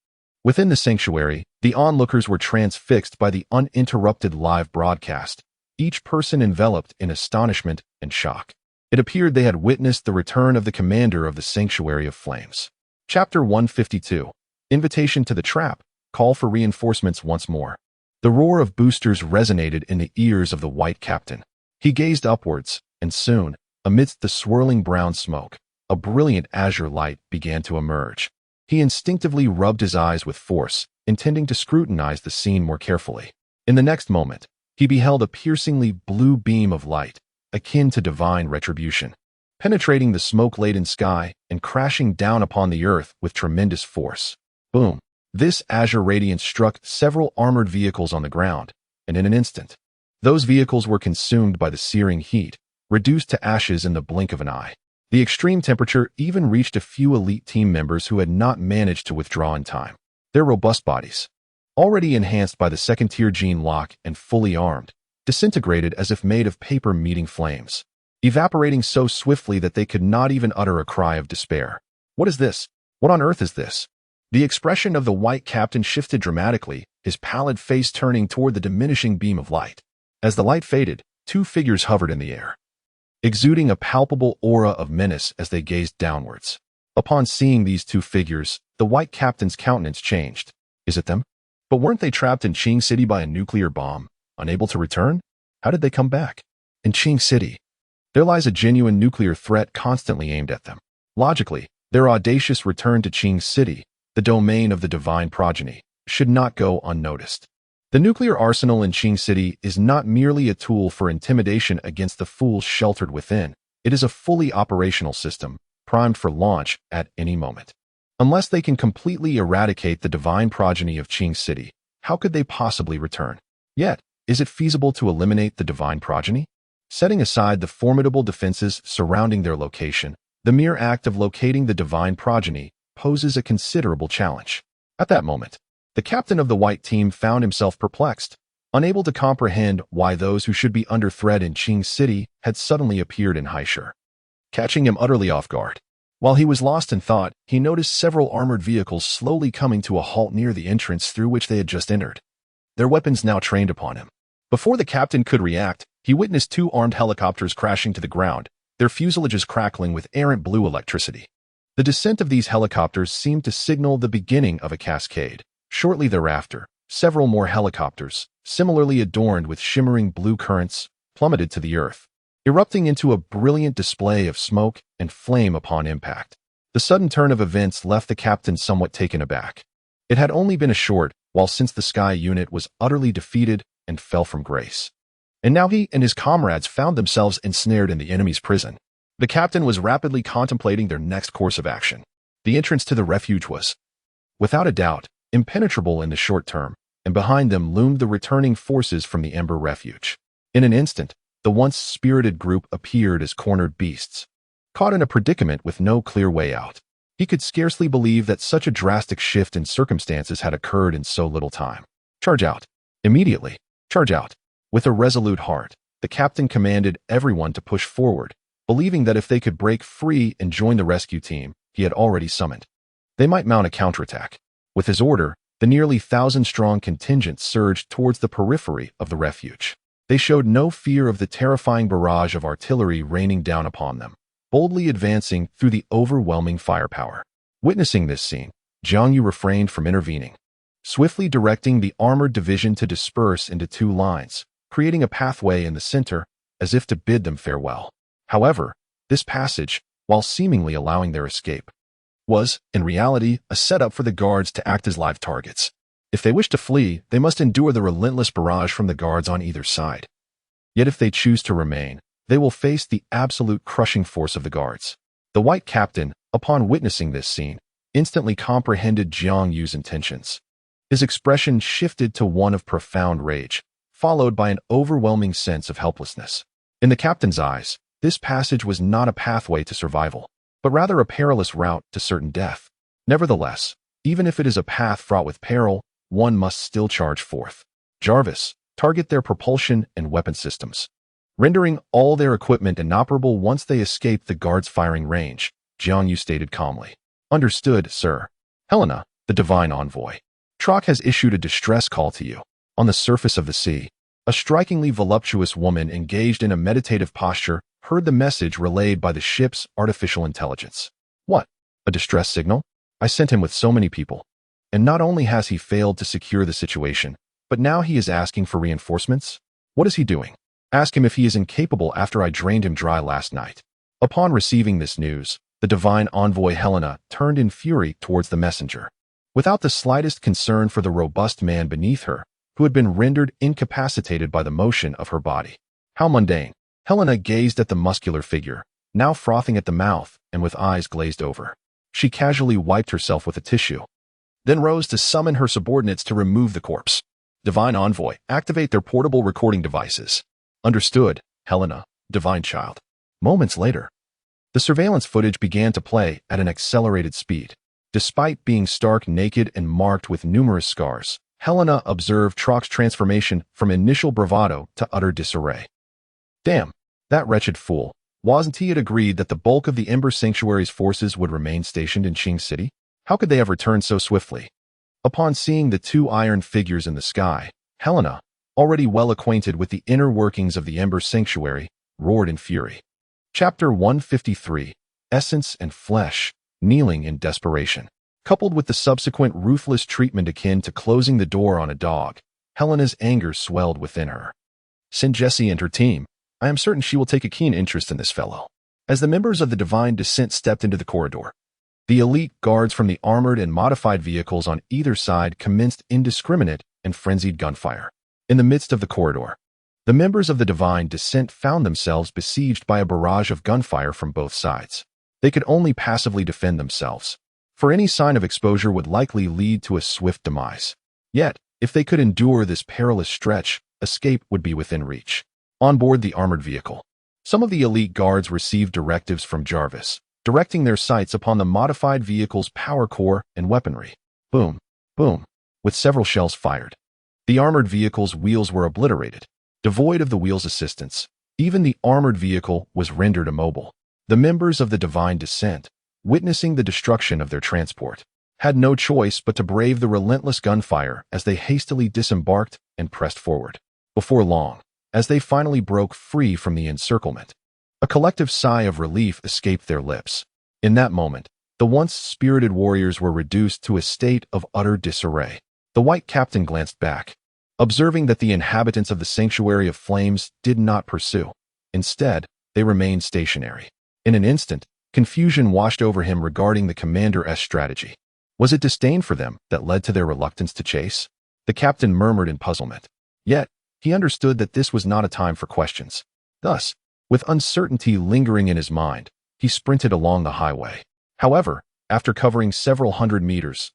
S1: Within the sanctuary, the onlookers were transfixed by the uninterrupted live broadcast, each person enveloped in astonishment and shock. It appeared they had witnessed the return of the commander of the Sanctuary of Flames. Chapter 152. Invitation to the Trap. Call for reinforcements once more. The roar of boosters resonated in the ears of the white captain. He gazed upwards, and soon, amidst the swirling brown smoke, a brilliant azure light began to emerge. He instinctively rubbed his eyes with force, intending to scrutinize the scene more carefully. In the next moment, he beheld a piercingly blue beam of light, akin to divine retribution, penetrating the smoke-laden sky and crashing down upon the earth with tremendous force. Boom! This azure radiance struck several armored vehicles on the ground, and in an instant, those vehicles were consumed by the searing heat, reduced to ashes in the blink of an eye. The extreme temperature even reached a few elite team members who had not managed to withdraw in time. Their robust bodies, already enhanced by the second-tier gene lock and fully armed, disintegrated as if made of paper meeting flames, evaporating so swiftly that they could not even utter a cry of despair. What is this? What on earth is this? The expression of the white captain shifted dramatically, his pallid face turning toward the diminishing beam of light. As the light faded, two figures hovered in the air, exuding a palpable aura of menace as they gazed downwards. Upon seeing these two figures, the white captain's countenance changed. Is it them? But weren't they trapped in Qing City by a nuclear bomb, unable to return? How did they come back? In Qing City, there lies a genuine nuclear threat constantly aimed at them. Logically, their audacious return to Qing City, the domain of the divine progeny, should not go unnoticed. The nuclear arsenal in Qing City is not merely a tool for intimidation against the fools sheltered within. It is a fully operational system, primed for launch at any moment. Unless they can completely eradicate the divine progeny of Qing City, how could they possibly return? Yet, is it feasible to eliminate the divine progeny? Setting aside the formidable defenses surrounding their location, the mere act of locating the divine progeny poses a considerable challenge. At that moment, the captain of the white team found himself perplexed, unable to comprehend why those who should be under threat in Qing City had suddenly appeared in Haishur, catching him utterly off guard. While he was lost in thought, he noticed several armored vehicles slowly coming to a halt near the entrance through which they had just entered, their weapons now trained upon him. Before the captain could react, he witnessed two armed helicopters crashing to the ground, their fuselages crackling with errant blue electricity. The descent of these helicopters seemed to signal the beginning of a cascade. Shortly thereafter, several more helicopters, similarly adorned with shimmering blue currents, plummeted to the earth, erupting into a brilliant display of smoke and flame upon impact. The sudden turn of events left the captain somewhat taken aback. It had only been a short while since the Sky unit was utterly defeated and fell from grace. And now he and his comrades found themselves ensnared in the enemy's prison. The captain was rapidly contemplating their next course of action. The entrance to the refuge was, without a doubt, impenetrable in the short term, and behind them loomed the returning forces from the Ember Refuge. In an instant, the once spirited group appeared as cornered beasts, caught in a predicament with no clear way out. He could scarcely believe that such a drastic shift in circumstances had occurred in so little time. Charge out. Immediately. Charge out. With a resolute heart, the captain commanded everyone to push forward, believing that if they could break free and join the rescue team he had already summoned, they might mount a counterattack. With his order, the nearly 1,000-strong contingent surged towards the periphery of the refuge. They showed no fear of the terrifying barrage of artillery raining down upon them, boldly advancing through the overwhelming firepower. Witnessing this scene, Jiang Yu refrained from intervening, swiftly directing the armored division to disperse into two lines, creating a pathway in the center as if to bid them farewell. However, this passage, while seemingly allowing their escape, was, in reality, a setup for the guards to act as live targets. If they wish to flee, they must endure the relentless barrage from the guards on either side. Yet if they choose to remain, they will face the absolute crushing force of the guards. The white captain, upon witnessing this scene, instantly comprehended Jiang Yu's intentions. His expression shifted to one of profound rage, followed by an overwhelming sense of helplessness. In the captain's eyes, this passage was not a pathway to survival, but rather a perilous route to certain death. Nevertheless, even if it is a path fraught with peril, one must still charge forth. Jarvis, target their propulsion and weapon systems, rendering all their equipment inoperable once they escape the guards' firing range, Jiang Yu stated calmly. Understood, sir. Helena, the divine envoy. Trock has issued a distress call to you. On the surface of the sea, a strikingly voluptuous woman engaged in a meditative posture heard the message relayed by the ship's artificial intelligence. What? A distress signal? I sent him with so many people. And not only has he failed to secure the situation, but now he is asking for reinforcements? What is he doing? Ask him if he is incapable after I drained him dry last night. Upon receiving this news, the divine envoy Helena turned in fury towards the messenger. Without the slightest concern for the robust man beneath her, who had been rendered incapacitated by the motion of her body. How mundane. Helena gazed at the muscular figure, now frothing at the mouth and with eyes glazed over. She casually wiped herself with a tissue, then rose to summon her subordinates to remove the corpse. Divine Envoy, activate their portable recording devices. Understood, Helena, divine child. Moments later, the surveillance footage began to play at an accelerated speed. Despite being stark naked and marked with numerous scars, Helena observed Trock's transformation from initial bravado to utter disarray. Damn, that wretched fool. Wasn't he had agreed that the bulk of the Ember Sanctuary's forces would remain stationed in Qing City? How could they have returned so swiftly? Upon seeing the two iron figures in the sky, Helena, already well acquainted with the inner workings of the Ember Sanctuary, roared in fury. Chapter 153, Essence and Flesh, Kneeling in Desperation. Coupled with the subsequent ruthless treatment akin to closing the door on a dog, Helena's anger swelled within her. Send Jessie and her team. I am certain she will take a keen interest in this fellow. As the members of the Divine Descent stepped into the corridor, the elite guards from the armored and modified vehicles on either side commenced indiscriminate and frenzied gunfire. In the midst of the corridor, the members of the Divine Descent found themselves besieged by a barrage of gunfire from both sides. They could only passively defend themselves, for any sign of exposure would likely lead to a swift demise. Yet, if they could endure this perilous stretch, escape would be within reach. On board the armored vehicle, some of the elite guards received directives from Jarvis, directing their sights upon the modified vehicle's power core and weaponry. Boom, boom, with several shells fired. The armored vehicle's wheels were obliterated. Devoid of the wheel's assistance, even the armored vehicle was rendered immobile. The members of the Divine Descent, witnessing the destruction of their transport, had no choice but to brave the relentless gunfire as they hastily disembarked and pressed forward. Before long, as they finally broke free from the encirclement, a collective sigh of relief escaped their lips. In that moment, The once spirited warriors were reduced to a state of utter disarray. The white captain glanced back, observing that the inhabitants of the Sanctuary of Flames did not pursue. Instead, they remained stationary. In an instant, confusion washed over him regarding the commander's strategy. Was it disdain for them that led to their reluctance to chase? The captain murmured in puzzlement. Yet, he understood that this was not a time for questions. Thus, with uncertainty lingering in his mind, he sprinted along the highway. However, after covering several hundred meters,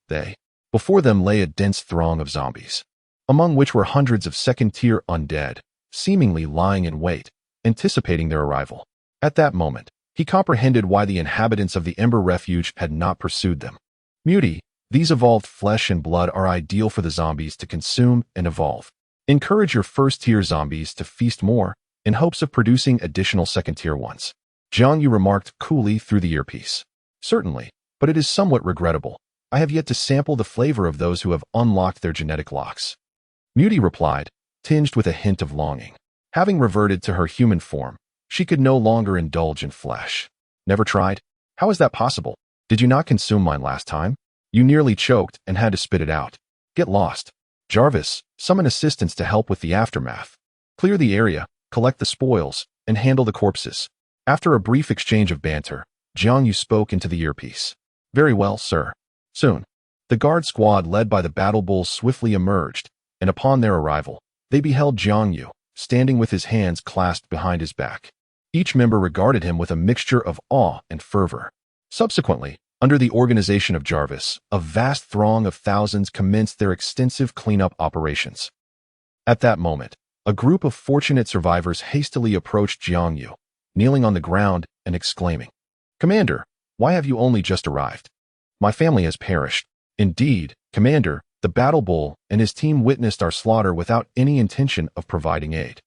S1: before them lay a dense throng of zombies, among which were hundreds of second-tier undead, seemingly lying in wait, anticipating their arrival. At that moment, he comprehended why the inhabitants of the Ember Refuge had not pursued them. Muti, these evolved flesh and blood are ideal for the zombies to consume and evolve. Encourage your first-tier zombies to feast more, in hopes of producing additional second-tier ones. Jiang Yu remarked coolly through the earpiece. Certainly, but it is somewhat regrettable. I have yet to sample the flavor of those who have unlocked their genetic locks. Muti replied, tinged with a hint of longing. Having reverted to her human form, she could no longer indulge in flesh. Never tried? How is that possible? Did you not consume mine last time? You nearly choked and had to spit it out. Get lost. Jarvis, summon assistants to help with the aftermath. Clear the area, collect the spoils, and handle the corpses. After a brief exchange of banter, Jiang Yu spoke into the earpiece. Very well, sir. Soon, the guard squad led by the battle bulls swiftly emerged, and upon their arrival, they beheld Jiang Yu, standing with his hands clasped behind his back. Each member regarded him with a mixture of awe and fervor. Subsequently, under the organization of Jarvis, a vast throng of thousands commenced their extensive cleanup operations. At that moment, a group of fortunate survivors hastily approached Jiang Yu, kneeling on the ground and exclaiming, Commander, why have you only just arrived? My family has perished. Indeed, Commander, the battle bull and his team witnessed our slaughter without any intention of providing aid.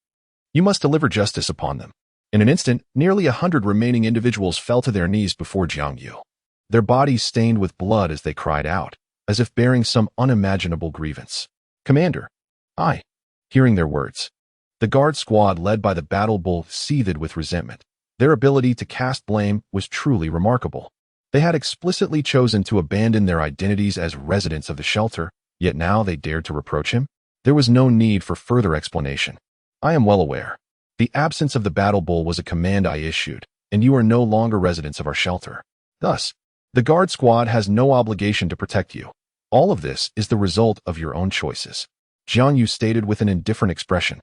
S1: You must deliver justice upon them. In an instant, nearly 100 remaining individuals fell to their knees before Jiang Yu, their bodies stained with blood as they cried out, as if bearing some unimaginable grievance. Commander, I. Hearing their words, the guard squad led by the battle bull seethed with resentment. Their ability to cast blame was truly remarkable. They had explicitly chosen to abandon their identities as residents of the shelter, yet now they dared to reproach him? There was no need for further explanation. I am well aware. The absence of the battle bull was a command I issued, and you are no longer residents of our shelter. Thus, the guard squad has no obligation to protect you. All of this is the result of your own choices. Jiang Yu stated with an indifferent expression.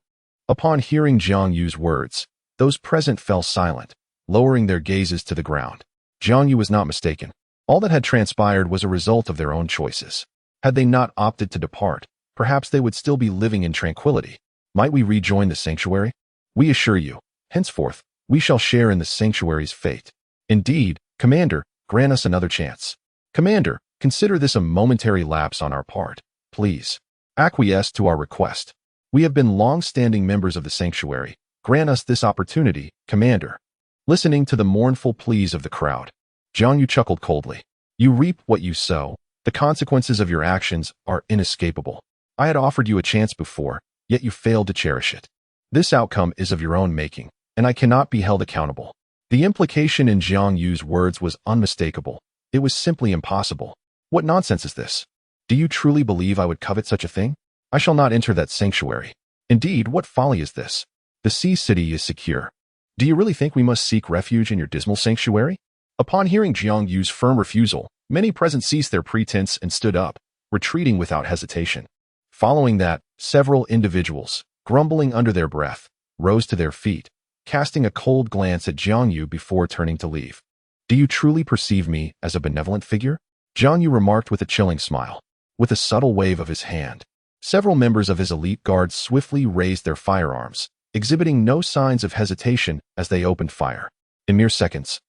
S1: Upon hearing Jiang Yu's words, those present fell silent, lowering their gazes to the ground. Jiang Yu was not mistaken. All that had transpired was a result of their own choices. Had they not opted to depart, perhaps they would still be living in tranquility. Might we rejoin the sanctuary? We assure you, henceforth, we shall share in the sanctuary's fate. Indeed, Commander, grant us another chance. Commander, consider this a momentary lapse on our part. Please, acquiesce to our request. We have been long-standing members of the sanctuary. Grant us this opportunity, Commander. Listening to the mournful pleas of the crowd, Jiang Yu chuckled coldly. You reap what you sow. The consequences of your actions are inescapable. I had offered you a chance before, yet you failed to cherish it. This outcome is of your own making, and I cannot be held accountable. The implication in Jiang Yu's words was unmistakable. It was simply impossible. What nonsense is this? Do you truly believe I would covet such a thing? I shall not enter that sanctuary. Indeed, what folly is this? The sea city is secure. Do you really think we must seek refuge in your dismal sanctuary? Upon hearing Jiang Yu's firm refusal, many present ceased their pretense and stood up, retreating without hesitation. Following that, several individuals, grumbling under their breath, rose to their feet, casting a cold glance at Jiang Yu before turning to leave. Do you truly perceive me as a benevolent figure? Jiang Yu remarked with a chilling smile. With a subtle wave of his hand, several members of his elite guards swiftly raised their firearms, exhibiting no signs of hesitation as they opened fire. In mere seconds,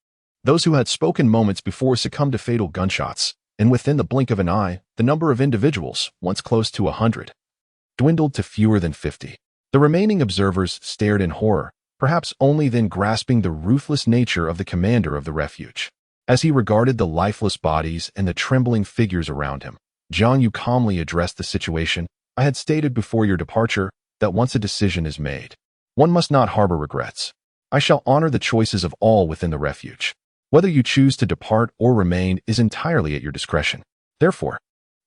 S1: those who had spoken moments before succumbed to fatal gunshots, and within the blink of an eye, the number of individuals, once close to 100, dwindled to fewer than 50. The remaining observers stared in horror, perhaps only then grasping the ruthless nature of the commander of the refuge. As he regarded the lifeless bodies and the trembling figures around him, Jiang Yu calmly addressed the situation. I had stated before your departure that once a decision is made, one must not harbor regrets. I shall honor the choices of all within the refuge. Whether you choose to depart or remain is entirely at your discretion. Therefore,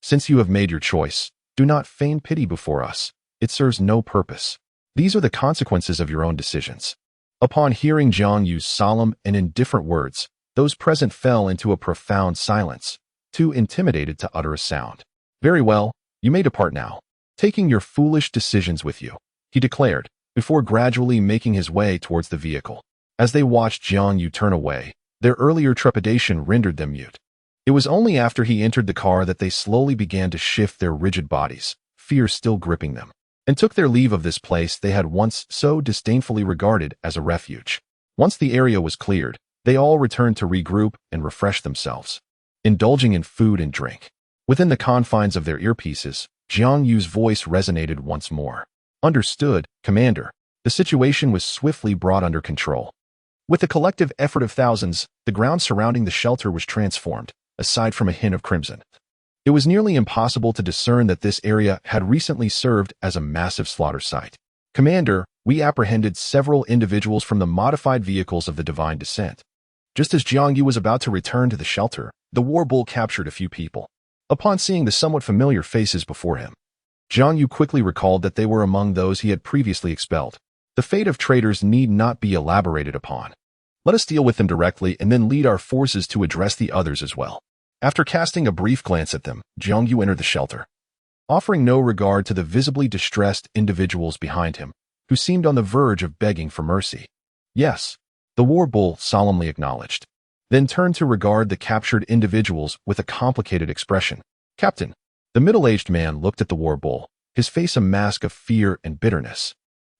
S1: since you have made your choice, do not feign pity before us. It serves no purpose. These are the consequences of your own decisions." Upon hearing Jiang Yu's solemn and indifferent words, those present fell into a profound silence, too intimidated to utter a sound. "Very well, you may depart now, taking your foolish decisions with you," he declared, before gradually making his way towards the vehicle. As they watched Jiang Yu turn away, their earlier trepidation rendered them mute. It was only after he entered the car that they slowly began to shift their rigid bodies, fear still gripping them, and took their leave of this place they had once so disdainfully regarded as a refuge. Once the area was cleared, they all returned to regroup and refresh themselves, indulging in food and drink. Within the confines of their earpieces, Jiang Yu's voice resonated once more. "Understood, Commander." The situation was swiftly brought under control. With the collective effort of thousands, the ground surrounding the shelter was transformed, aside from a hint of crimson. It was nearly impossible to discern that this area had recently served as a massive slaughter site. "Commander, we apprehended several individuals from the modified vehicles of the Divine Descent." Just as Jiang Yu was about to return to the shelter, the war bull captured a few people. Upon seeing the somewhat familiar faces before him, Jiang Yu quickly recalled that they were among those he had previously expelled. The fate of traitors need not be elaborated upon. Let us deal with them directly and then lead our forces to address the others as well. After casting a brief glance at them, Jiang Yu entered the shelter, offering no regard to the visibly distressed individuals behind him, who seemed on the verge of begging for mercy. "Yes," the war bull solemnly acknowledged, then turned to regard the captured individuals with a complicated expression. "Captain." The middle-aged man looked at the war bull, his face a mask of fear and bitterness,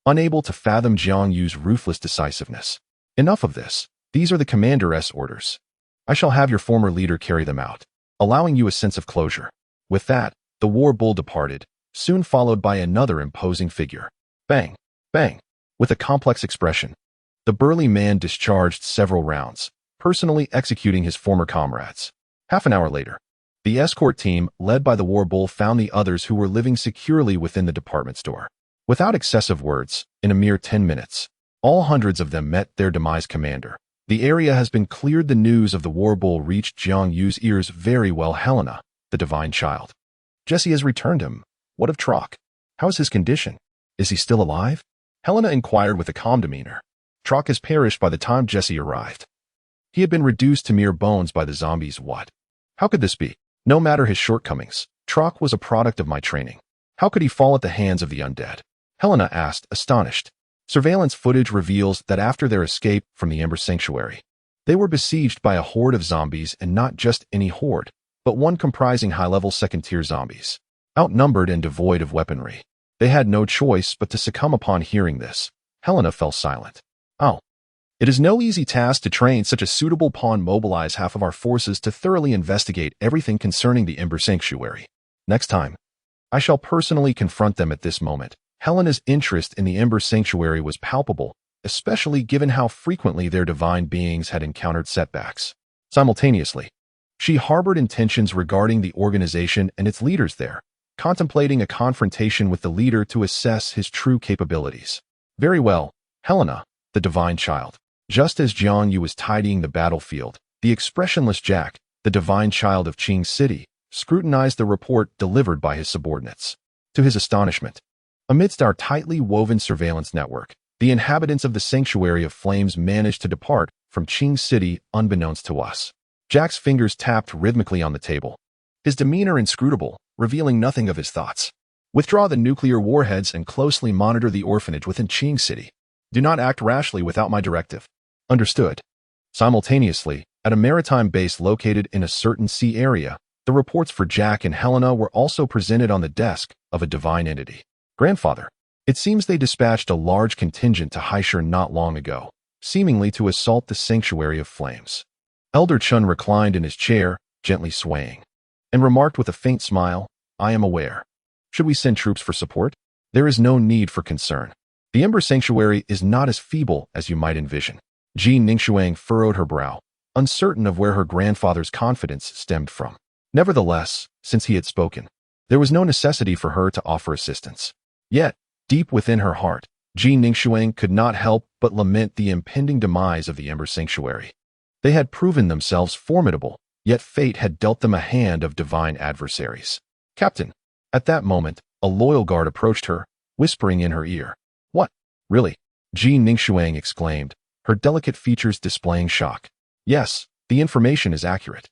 S1: unable to fathom Jiang Yu's ruthless decisiveness. "Enough of this. These are the commander's orders. I shall have your former leader carry them out, allowing you a sense of closure." With that, the war bull departed, soon followed by another imposing figure. Bang! Bang! With a complex expression, the burly man discharged several rounds, personally executing his former comrades. Half an hour later, the escort team, led by the war bull, found the others who were living securely within the department store. Without excessive words, in a mere 10 minutes, all hundreds of them met their demise. "Commander, the area has been cleared." The news of the war bull reached Jiang Yu's ears very well. "Helena, the divine child. Jesse has returned him. What of Trock? How is his condition? Is he still alive?" Helena inquired with a calm demeanor. "Trock has perished by the time Jesse arrived. He had been reduced to mere bones by the zombies." "What? How could this be?" "No matter his shortcomings, Trock was a product of my training. How could he fall at the hands of the undead?" Helena asked, astonished. Surveillance footage reveals that after their escape from the Ember Sanctuary, they were besieged by a horde of zombies, and not just any horde, but one comprising high-level second-tier zombies. Outnumbered and devoid of weaponry, they had no choice but to succumb. Upon hearing this, Helena fell silent. "Oh, it is no easy task to train such a suitable pawn. Mobilize half of our forces to thoroughly investigate everything concerning the Ember Sanctuary. Next time, I shall personally confront them." At this moment, Helena's interest in the Ember Sanctuary was palpable, especially given how frequently their divine beings had encountered setbacks. Simultaneously, she harbored intentions regarding the organization and its leaders there, contemplating a confrontation with the leader to assess his true capabilities. "Very well, Helena, the divine child." Just as Jiang Yu was tidying the battlefield, the expressionless Jack, the divine child of Qing City, scrutinized the report delivered by his subordinates. To his astonishment, amidst our tightly woven surveillance network, the inhabitants of the Sanctuary of Flames managed to depart from Qing City unbeknownst to us. Jack's fingers tapped rhythmically on the table, his demeanor inscrutable, revealing nothing of his thoughts. "Withdraw the nuclear warheads and closely monitor the orphanage within Qing City. Do not act rashly without my directive." "Understood." Simultaneously, at a maritime base located in a certain sea area, the reports for Jack and Helena were also presented on the desk of a divine entity. "Grandfather, it seems they dispatched a large contingent to Haishur not long ago, seemingly to assault the Sanctuary of Flames." Elder Chun reclined in his chair, gently swaying, and remarked with a faint smile, "I am aware. Should we send troops for support?" "There is no need for concern. The Ember Sanctuary is not as feeble as you might envision." Ji Ningxuang furrowed her brow, uncertain of where her grandfather's confidence stemmed from. Nevertheless, since he had spoken, there was no necessity for her to offer assistance. Yet, deep within her heart, Ji Ningxuang could not help but lament the impending demise of the Ember Sanctuary. They had proven themselves formidable, yet fate had dealt them a hand of divine adversaries. Captain. At that moment, a loyal guard approached her, whispering in her ear. What? Really? Ji Ningxuang exclaimed, her delicate features displaying shock. Yes, the information is accurate.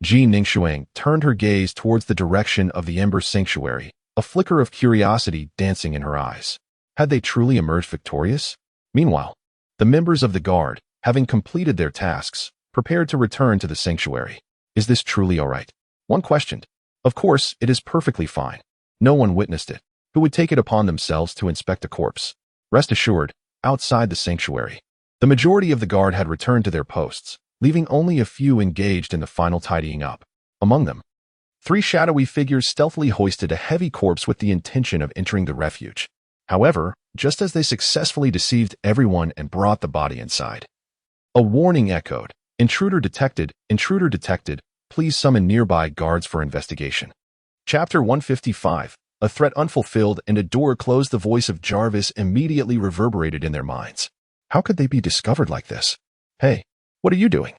S1: Ji Ningxuang turned her gaze towards the direction of the Ember Sanctuary, a flicker of curiosity dancing in her eyes. Had they truly emerged victorious? Meanwhile, the members of the guard, having completed their tasks, prepared to return to the sanctuary. Is this truly all right? One questioned. Of course, it is perfectly fine. No one witnessed it. Who would take it upon themselves to inspect a corpse? Rest assured, outside the sanctuary, the majority of the guard had returned to their posts, leaving only a few engaged in the final tidying up. Among them, 3 shadowy figures stealthily hoisted a heavy corpse with the intention of entering the refuge. However, just as they successfully deceived everyone and brought the body inside, a warning echoed. Intruder detected, please summon nearby guards for investigation. Chapter 155. A threat unfulfilled and a door closed. The voice of Jarvis immediately reverberated in their minds. How could they be discovered like this? Hey, what are you doing?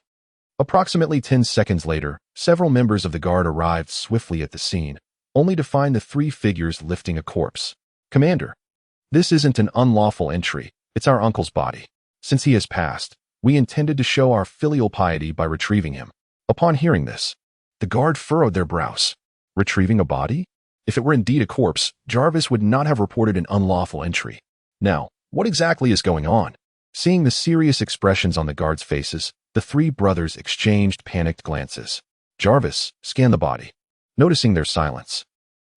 S1: Approximately 10 seconds later, several members of the guard arrived swiftly at the scene, only to find the 3 figures lifting a corpse. Commander, this isn't an unlawful entry, it's our uncle's body. Since he has passed, we intended to show our filial piety by retrieving him. Upon hearing this, the guard furrowed their brows. Retrieving a body? If it were indeed a corpse, Jarvis would not have reported an unlawful entry. Now, what exactly is going on? Seeing the serious expressions on the guards' faces, the 3 brothers exchanged panicked glances. Jarvis scanned the body, noticing their silence.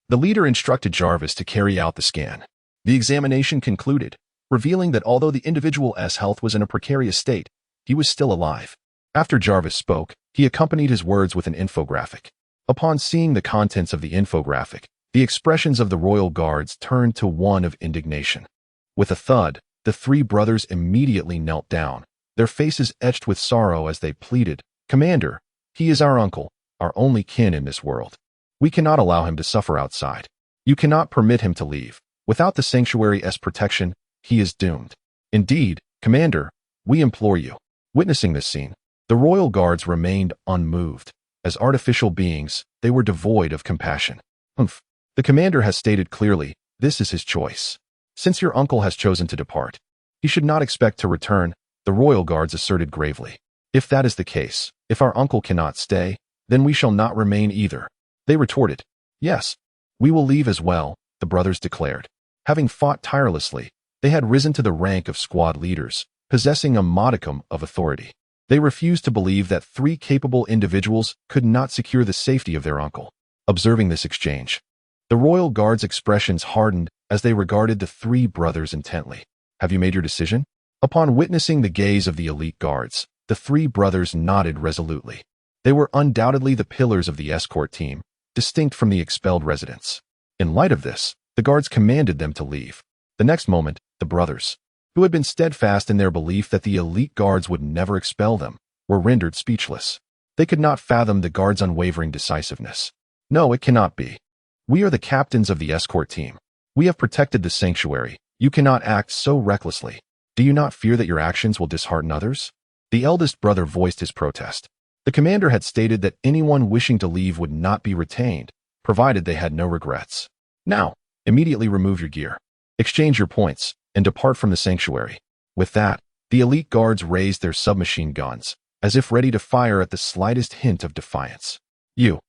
S1: The leader instructed Jarvis to carry out the scan. The examination concluded, revealing that although the individual's health was in a precarious state, he was still alive. After Jarvis spoke, he accompanied his words with an infographic. Upon seeing the contents of the infographic, the expressions of the royal guards turned to one of indignation. With a thud, the 3 brothers immediately knelt down, their faces etched with sorrow as they pleaded, Commander, he is our uncle, our only kin in this world. We cannot allow him to suffer outside. You cannot permit him to leave. Without the sanctuary's protection, he is doomed. Indeed, Commander, we implore you. Witnessing this scene, the royal guards remained unmoved. As artificial beings, they were devoid of compassion. The commander has stated clearly, this is his choice. Since your uncle has chosen to depart, he should not expect to return, the royal guards asserted gravely. If that is the case, if our uncle cannot stay, then we shall not remain either. They retorted. Yes, we will leave as well, the brothers declared. Having fought tirelessly, they had risen to the rank of squad leaders, possessing a modicum of authority. They refused to believe that 3 capable individuals could not secure the safety of their uncle. Observing this exchange, the royal guards' expressions hardened as they regarded the 3 brothers intently. Have you made your decision? Upon witnessing the gaze of the elite guards, the 3 brothers nodded resolutely. They were undoubtedly the pillars of the escort team, distinct from the expelled residents. In light of this, the guards commanded them to leave. The next moment, the brothers, who had been steadfast in their belief that the elite guards would never expel them, were rendered speechless. They could not fathom the guards' unwavering decisiveness. No, it cannot be. We are the captains of the escort team. We have protected the sanctuary. You cannot act so recklessly. Do you not fear that your actions will dishearten others? The eldest brother voiced his protest. The commander had stated that anyone wishing to leave would not be retained, provided they had no regrets. Now, immediately remove your gear, exchange your points, and depart from the sanctuary. With that, the elite guards raised their submachine guns, as if ready to fire at the slightest hint of defiance. You.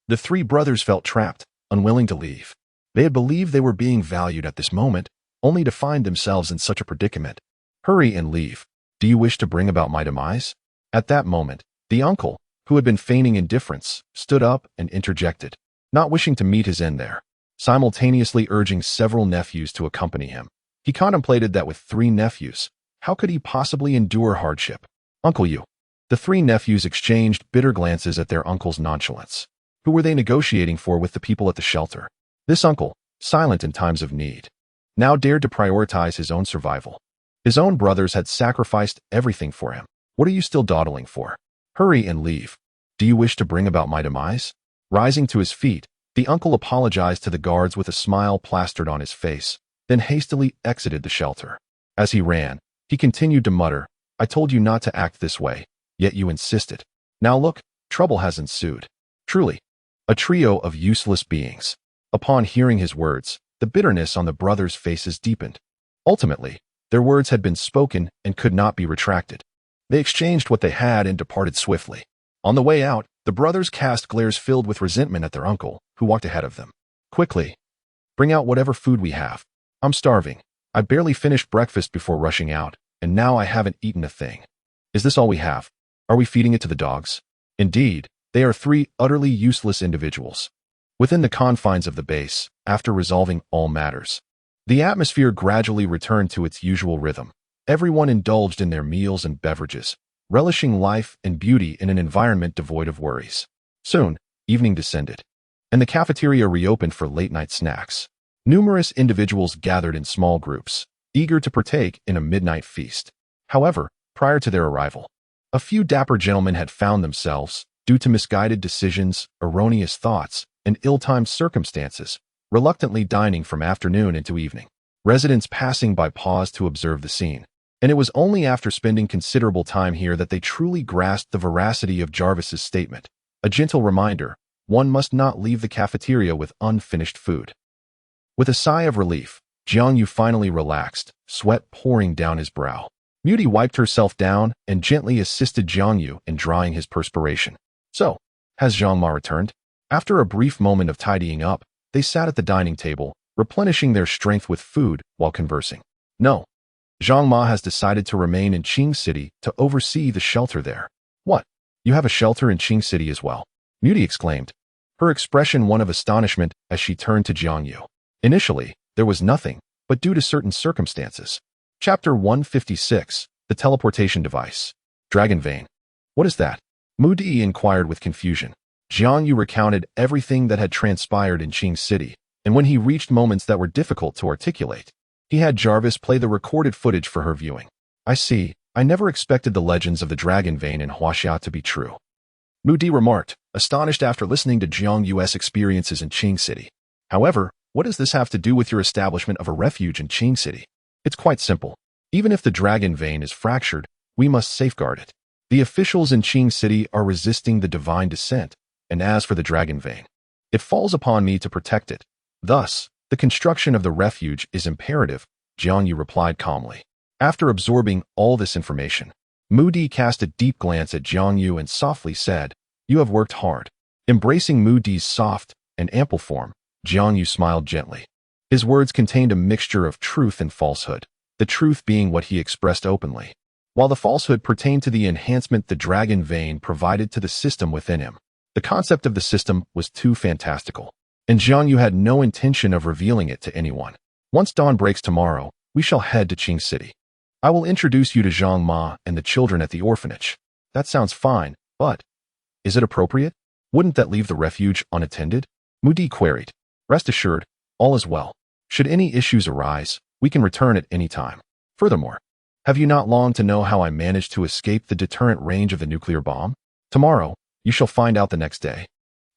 S1: The 3 brothers felt trapped, unwilling to leave. They had believed they were being valued at this moment, only to find themselves in such a predicament. Hurry and leave. Do you wish to bring about my demise? At that moment, the uncle, who had been feigning indifference, stood up and interjected, not wishing to meet his end there, simultaneously urging several nephews to accompany him. He contemplated that with 3 nephews, how could he possibly endure hardship? Uncle Yu. The 3 nephews exchanged bitter glances at their uncle's nonchalance. Who were they negotiating for with the people at the shelter? This uncle, silent in times of need, now dared to prioritize his own survival. His own brothers had sacrificed everything for him. What are you still dawdling for? Hurry and leave. Do you wish to bring about my demise? Rising to his feet, the uncle apologized to the guards with a smile plastered on his face, then hastily exited the shelter. As he ran, he continued to mutter, I told you not to act this way, yet you insisted. Now look, trouble has ensued. Truly, a trio of useless beings. Upon hearing his words, the bitterness on the brothers' faces deepened. Ultimately, their words had been spoken and could not be retracted. They exchanged what they had and departed swiftly. On the way out, the brothers cast glares filled with resentment at their uncle, who walked ahead of them. Quickly, bring out whatever food we have. I'm starving. I barely finished breakfast before rushing out, and now I haven't eaten a thing. Is this all we have? Are we feeding it to the dogs? Indeed, they are three utterly useless individuals. Within the confines of the base, after resolving all matters, the atmosphere gradually returned to its usual rhythm. Everyone indulged in their meals and beverages, relishing life and beauty in an environment devoid of worries. Soon, evening descended, and the cafeteria reopened for late-night snacks. Numerous individuals gathered in small groups, eager to partake in a midnight feast. However, prior to their arrival, a few dapper gentlemen had found themselves, due to misguided decisions, erroneous thoughts, and ill-timed circumstances, reluctantly dining from afternoon into evening. Residents passing by paused to observe the scene, and it was only after spending considerable time here that they truly grasped the veracity of Jarvis's statement. A gentle reminder, one must not leave the cafeteria with unfinished food. With a sigh of relief, Jiang Yu finally relaxed, sweat pouring down his brow. Muti wiped herself down and gently assisted Jiang Yu in drying his perspiration. So, has Zhang Ma returned? After a brief moment of tidying up, they sat at the dining table, replenishing their strength with food while conversing. No. Zhang Ma has decided to remain in Qing City to oversee the shelter there. What? You have a shelter in Qing City as well? Muti exclaimed, her expression one of astonishment as she turned to Jiang Yu. Initially, there was nothing, but due to certain circumstances. Chapter 156, The Teleportation Device. Dragon Vein. What is that? Muti inquired with confusion. Jiang Yu recounted everything that had transpired in Qing City, and when he reached moments that were difficult to articulate, he had Jarvis play the recorded footage for her viewing. I see. I never expected the legends of the Dragon Vein in Huaxia to be true. Muti remarked, astonished after listening to Jiang Yu's experiences in Qing City. However, what does this have to do with your establishment of a refuge in Qing City? It's quite simple. Even if the Dragon Vein is fractured, we must safeguard it. The officials in Qing City are resisting the divine descent, and as for the Dragon Vein, it falls upon me to protect it. Thus, the construction of the refuge is imperative, Jiang Yu replied calmly. After absorbing all this information, Muti cast a deep glance at Jiang Yu and softly said, You have worked hard. Embracing Muti's soft and ample form, Jiang Yu smiled gently. His words contained a mixture of truth and falsehood, the truth being what he expressed openly, while the falsehood pertained to the enhancement the Dragon Vein provided to the system within him. The concept of the system was too fantastical, and Jiang Yu had no intention of revealing it to anyone. Once dawn breaks tomorrow, we shall head to Qing City. I will introduce you to Zhang Ma and the children at the orphanage. That sounds fine, but is it appropriate? Wouldn't that leave the refuge unattended? Muti queried. Rest assured, all is well. Should any issues arise, we can return at any time. Furthermore, have you not longed to know how I managed to escape the deterrent range of the nuclear bomb? Tomorrow, you shall find out the next day.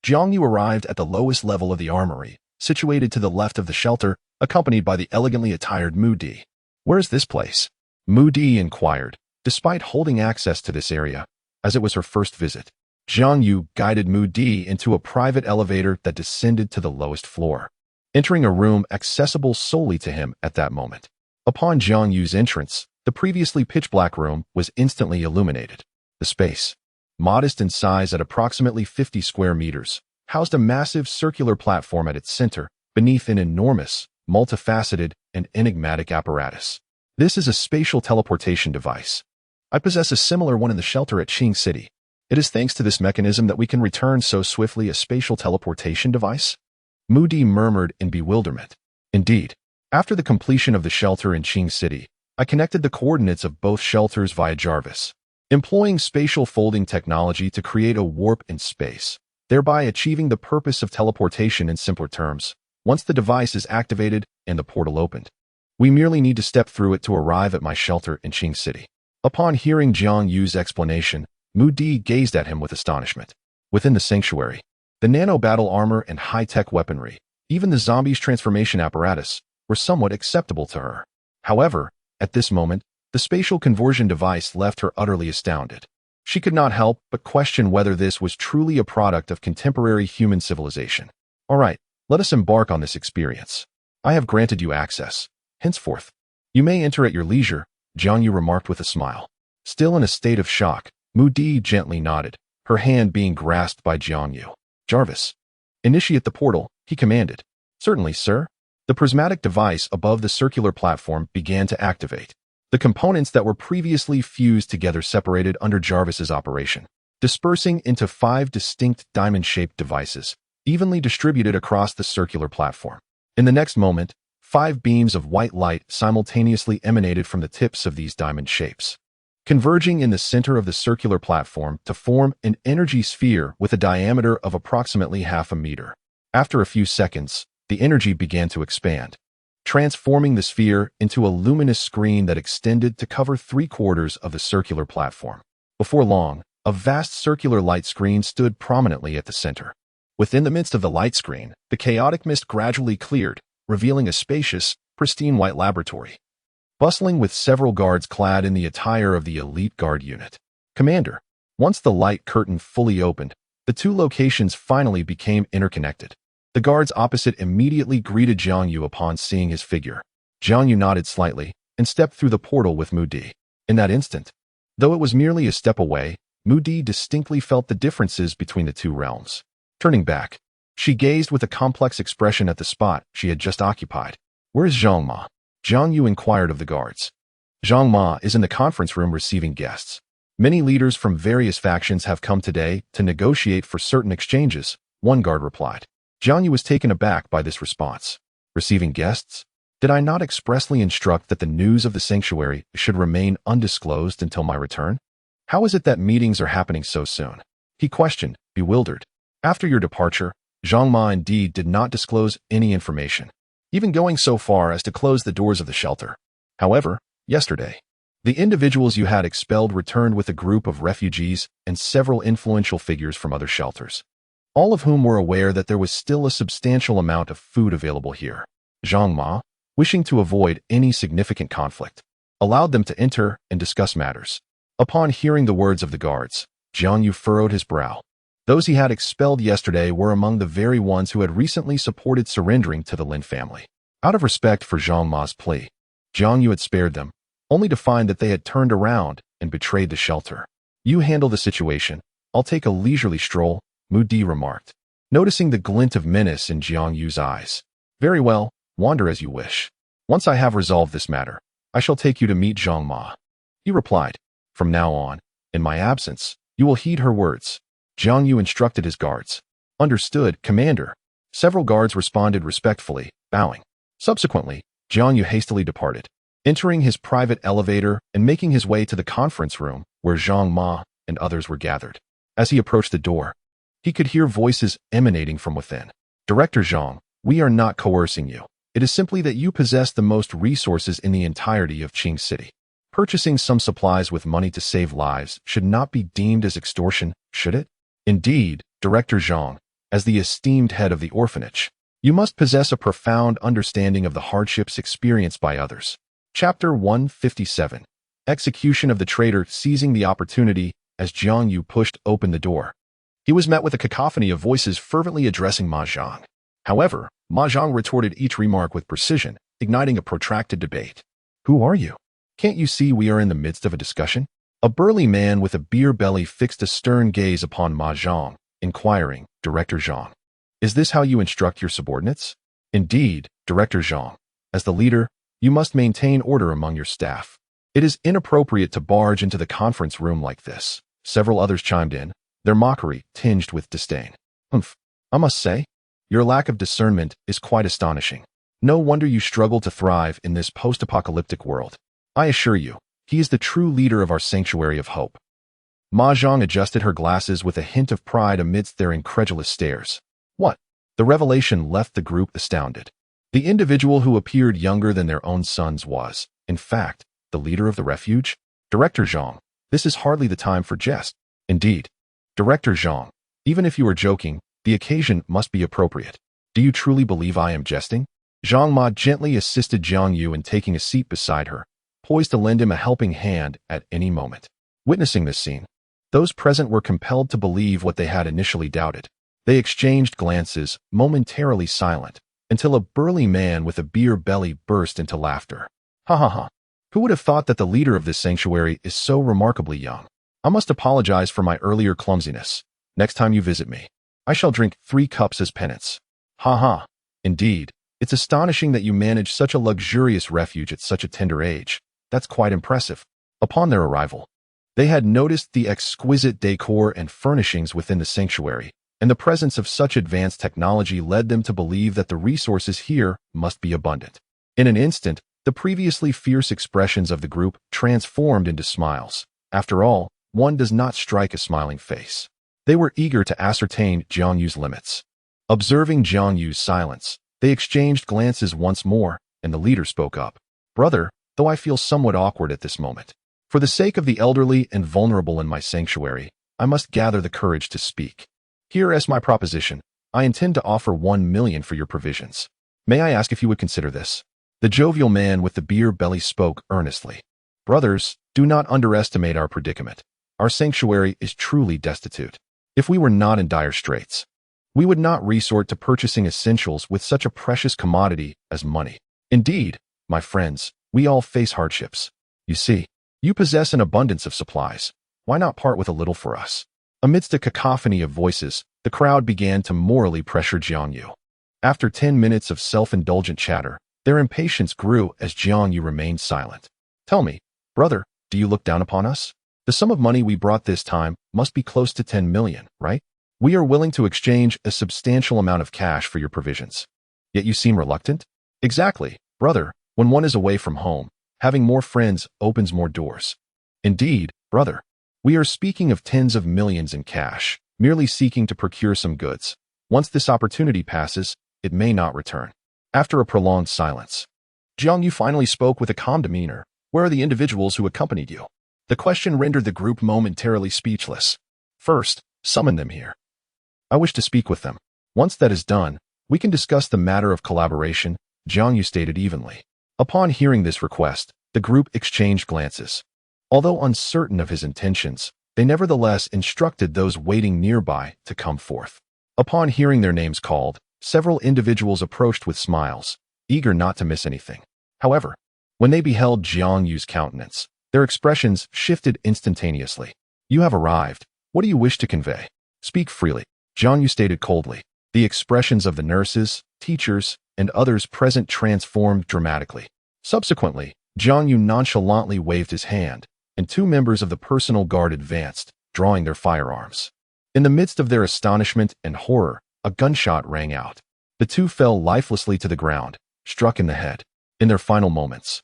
S1: Jiang Yu arrived at the lowest level of the armory, situated to the left of the shelter, accompanied by the elegantly attired Muti. Where is this place? Muti inquired, despite holding access to this area, as it was her first visit. Jiang Yu guided Muti into a private elevator that descended to the lowest floor, entering a room accessible solely to him at that moment. Upon Jiang Yu's entrance, the previously pitch-black room was instantly illuminated. The space, modest in size at approximately 50 square meters, housed a massive circular platform at its center, beneath an enormous, multifaceted, and enigmatic apparatus. This is a spatial teleportation device. I possess a similar one in the shelter at Qing City. It is thanks to this mechanism that we can return so swiftly a spatial teleportation device? Muti murmured in bewilderment. Indeed, after the completion of the shelter in Qing City, I connected the coordinates of both shelters via Jarvis, employing spatial folding technology to create a warp in space, thereby achieving the purpose of teleportation in simpler terms. Once the device is activated and the portal opened, we merely need to step through it to arrive at my shelter in Qing City. Upon hearing Jiang Yu's explanation, Muti gazed at him with astonishment. Within the sanctuary, the nano-battle armor and high-tech weaponry, even the zombies' transformation apparatus, were somewhat acceptable to her. However, at this moment, The spatial conversion device left her utterly astounded. She could not help but question whether this was truly a product of contemporary human civilization. All right, let us embark on this experience. I have granted you access. Henceforth, you may enter at your leisure, Jiang Yu remarked with a smile. Still in a state of shock, Di gently nodded, her hand being grasped by Jiang Yu. Jarvis, initiate the portal, he commanded. Certainly, sir. The prismatic device above the circular platform began to activate. The components that were previously fused together separated under Jarvis's operation, dispersing into 5 distinct diamond-shaped devices, evenly distributed across the circular platform. In the next moment, 5 beams of white light simultaneously emanated from the tips of these diamond shapes, converging in the center of the circular platform to form an energy sphere with a diameter of approximately half a meter. After a few seconds, the energy began to expand, transforming the sphere into a luminous screen that extended to cover 3/4 of the circular platform. Before long, a vast circular light screen stood prominently at the center. Within the midst of the light screen, the chaotic mist gradually cleared, revealing a spacious, pristine white laboratory, bustling with several guards clad in the attire of the elite guard unit. Commander, once the light curtain fully opened, the 2 locations finally became interconnected. The guards opposite immediately greeted Jiang Yu upon seeing his figure. Jiang Yu nodded slightly and stepped through the portal with Di. In that instant, though it was merely a step away, Di distinctly felt the differences between the 2 realms. Turning back, she gazed with a complex expression at the spot she had just occupied. Where is Zhang Ma? Jiang Yu inquired of the guards. Zhang Ma is in the conference room receiving guests. Many leaders from various factions have come today to negotiate for certain exchanges, one guard replied. Jiang Yu was taken aback by this response. Receiving guests? Did I not expressly instruct that the news of the sanctuary should remain undisclosed until my return? How is it that meetings are happening so soon? He questioned, bewildered. After your departure, Zhang Ma indeed did not disclose any information, even going so far as to close the doors of the shelter. However, yesterday, the individuals you had expelled returned with a group of refugees and several influential figures from other shelters, all of whom were aware that there was still a substantial amount of food available here. Zhang Ma, wishing to avoid any significant conflict, allowed them to enter and discuss matters. Upon hearing the words of the guards, Jiang Yu furrowed his brow. Those he had expelled yesterday were among the very ones who had recently supported surrendering to the Lin family. Out of respect for Zhang Ma's plea, Jiang Yu had spared them, only to find that they had turned around and betrayed the shelter. You handle the situation. I'll take a leisurely stroll, Di remarked, noticing the glint of menace in Jiang Yu's eyes. Very well, wander as you wish. Once I have resolved this matter, I shall take you to meet Zhang Ma. He replied. From now on, in my absence, you will heed her words. Jiang Yu instructed his guards. Understood, Commander. Several guards responded respectfully, bowing. Subsequently, Jiang Yu hastily departed, entering his private elevator and making his way to the conference room where Zhang Ma and others were gathered. As he approached the door, he could hear voices emanating from within. Director Zhang, we are not coercing you. It is simply that you possess the most resources in the entirety of Qing City. Purchasing some supplies with money to save lives should not be deemed as extortion, should it? Indeed, Director Zhang, as the esteemed head of the orphanage, you must possess a profound understanding of the hardships experienced by others. Chapter 157. Execution of the traitor seizing the opportunity as Jiang Yu pushed open the door. He was met with a cacophony of voices fervently addressing Ma Zhang. However, Ma Zhang retorted each remark with precision, igniting a protracted debate. Who are you? Can't you see we are in the midst of a discussion? A burly man with a beer belly fixed a stern gaze upon Ma Zhang, inquiring, Director Zhang, is this how you instruct your subordinates? Indeed, Director Zhang. As the leader, you must maintain order among your staff. It is inappropriate to barge into the conference room like this. Several others chimed in, their mockery tinged with disdain. Humph, I must say, your lack of discernment is quite astonishing. No wonder you struggle to thrive in this post-apocalyptic world. I assure you, he is the true leader of our sanctuary of hope. Ma Zhang adjusted her glasses with a hint of pride amidst their incredulous stares. What? The revelation left the group astounded. The individual who appeared younger than their own sons was, in fact, the leader of the refuge? Director Zhang, this is hardly the time for jest. Indeed. Director Zhang, even if you are joking, the occasion must be appropriate. Do you truly believe I am jesting? Zhang Ma gently assisted Jiang Yu in taking a seat beside her, poised to lend him a helping hand at any moment. Witnessing this scene, those present were compelled to believe what they had initially doubted. They exchanged glances, momentarily silent, until a burly man with a beer belly burst into laughter. Ha ha ha. Who would have thought that the leader of this sanctuary is so remarkably young? I must apologize for my earlier clumsiness. Next time you visit me, I shall drink 3 cups as penance. Ha ha. Indeed, it's astonishing that you manage such a luxurious refuge at such a tender age. That's quite impressive. Upon their arrival, they had noticed the exquisite decor and furnishings within the sanctuary, and the presence of such advanced technology led them to believe that the resources here must be abundant. In an instant, the previously fierce expressions of the group transformed into smiles. After all, one does not strike a smiling face. They were eager to ascertain Jiang Yu's limits. Observing Jiang Yu's silence, they exchanged glances once more, and the leader spoke up. Brother, though I feel somewhat awkward at this moment, for the sake of the elderly and vulnerable in my sanctuary, I must gather the courage to speak. Here is my proposition. I intend to offer 1 million for your provisions. May I ask if you would consider this? The jovial man with the beer belly spoke earnestly. Brothers, do not underestimate our predicament. Our sanctuary is truly destitute. If we were not in dire straits, we would not resort to purchasing essentials with such a precious commodity as money. Indeed, my friends, we all face hardships. You see, you possess an abundance of supplies. Why not part with a little for us? Amidst a cacophony of voices, the crowd began to morally pressure Jiang Yu. After 10 minutes of self-indulgent chatter, their impatience grew as Jiang Yu remained silent. Tell me, brother, do you look down upon us? The sum of money we brought this time must be close to 10 million, right? We are willing to exchange a substantial amount of cash for your provisions. Yet you seem reluctant? Exactly, brother. When one is away from home, having more friends opens more doors. Indeed, brother. We are speaking of tens of millions in cash, merely seeking to procure some goods. Once this opportunity passes, it may not return. After a prolonged silence, Jiang Yu finally spoke with a calm demeanor. Where are the individuals who accompanied you? The question rendered the group momentarily speechless. First, summon them here. I wish to speak with them. Once that is done, we can discuss the matter of collaboration, Jiang Yu stated evenly. Upon hearing this request, the group exchanged glances. Although uncertain of his intentions, they nevertheless instructed those waiting nearby to come forth. Upon hearing their names called, several individuals approached with smiles, eager not to miss anything. However, when they beheld Jiang Yu's countenance, their expressions shifted instantaneously. You have arrived. What do you wish to convey? Speak freely, Jiang Yu stated coldly. The expressions of the nurses, teachers, and others present transformed dramatically. Subsequently, Jiang Yu nonchalantly waved his hand, and 2 members of the personal guard advanced, drawing their firearms. In the midst of their astonishment and horror, a gunshot rang out. The 2 fell lifelessly to the ground, struck in the head. In their final moments,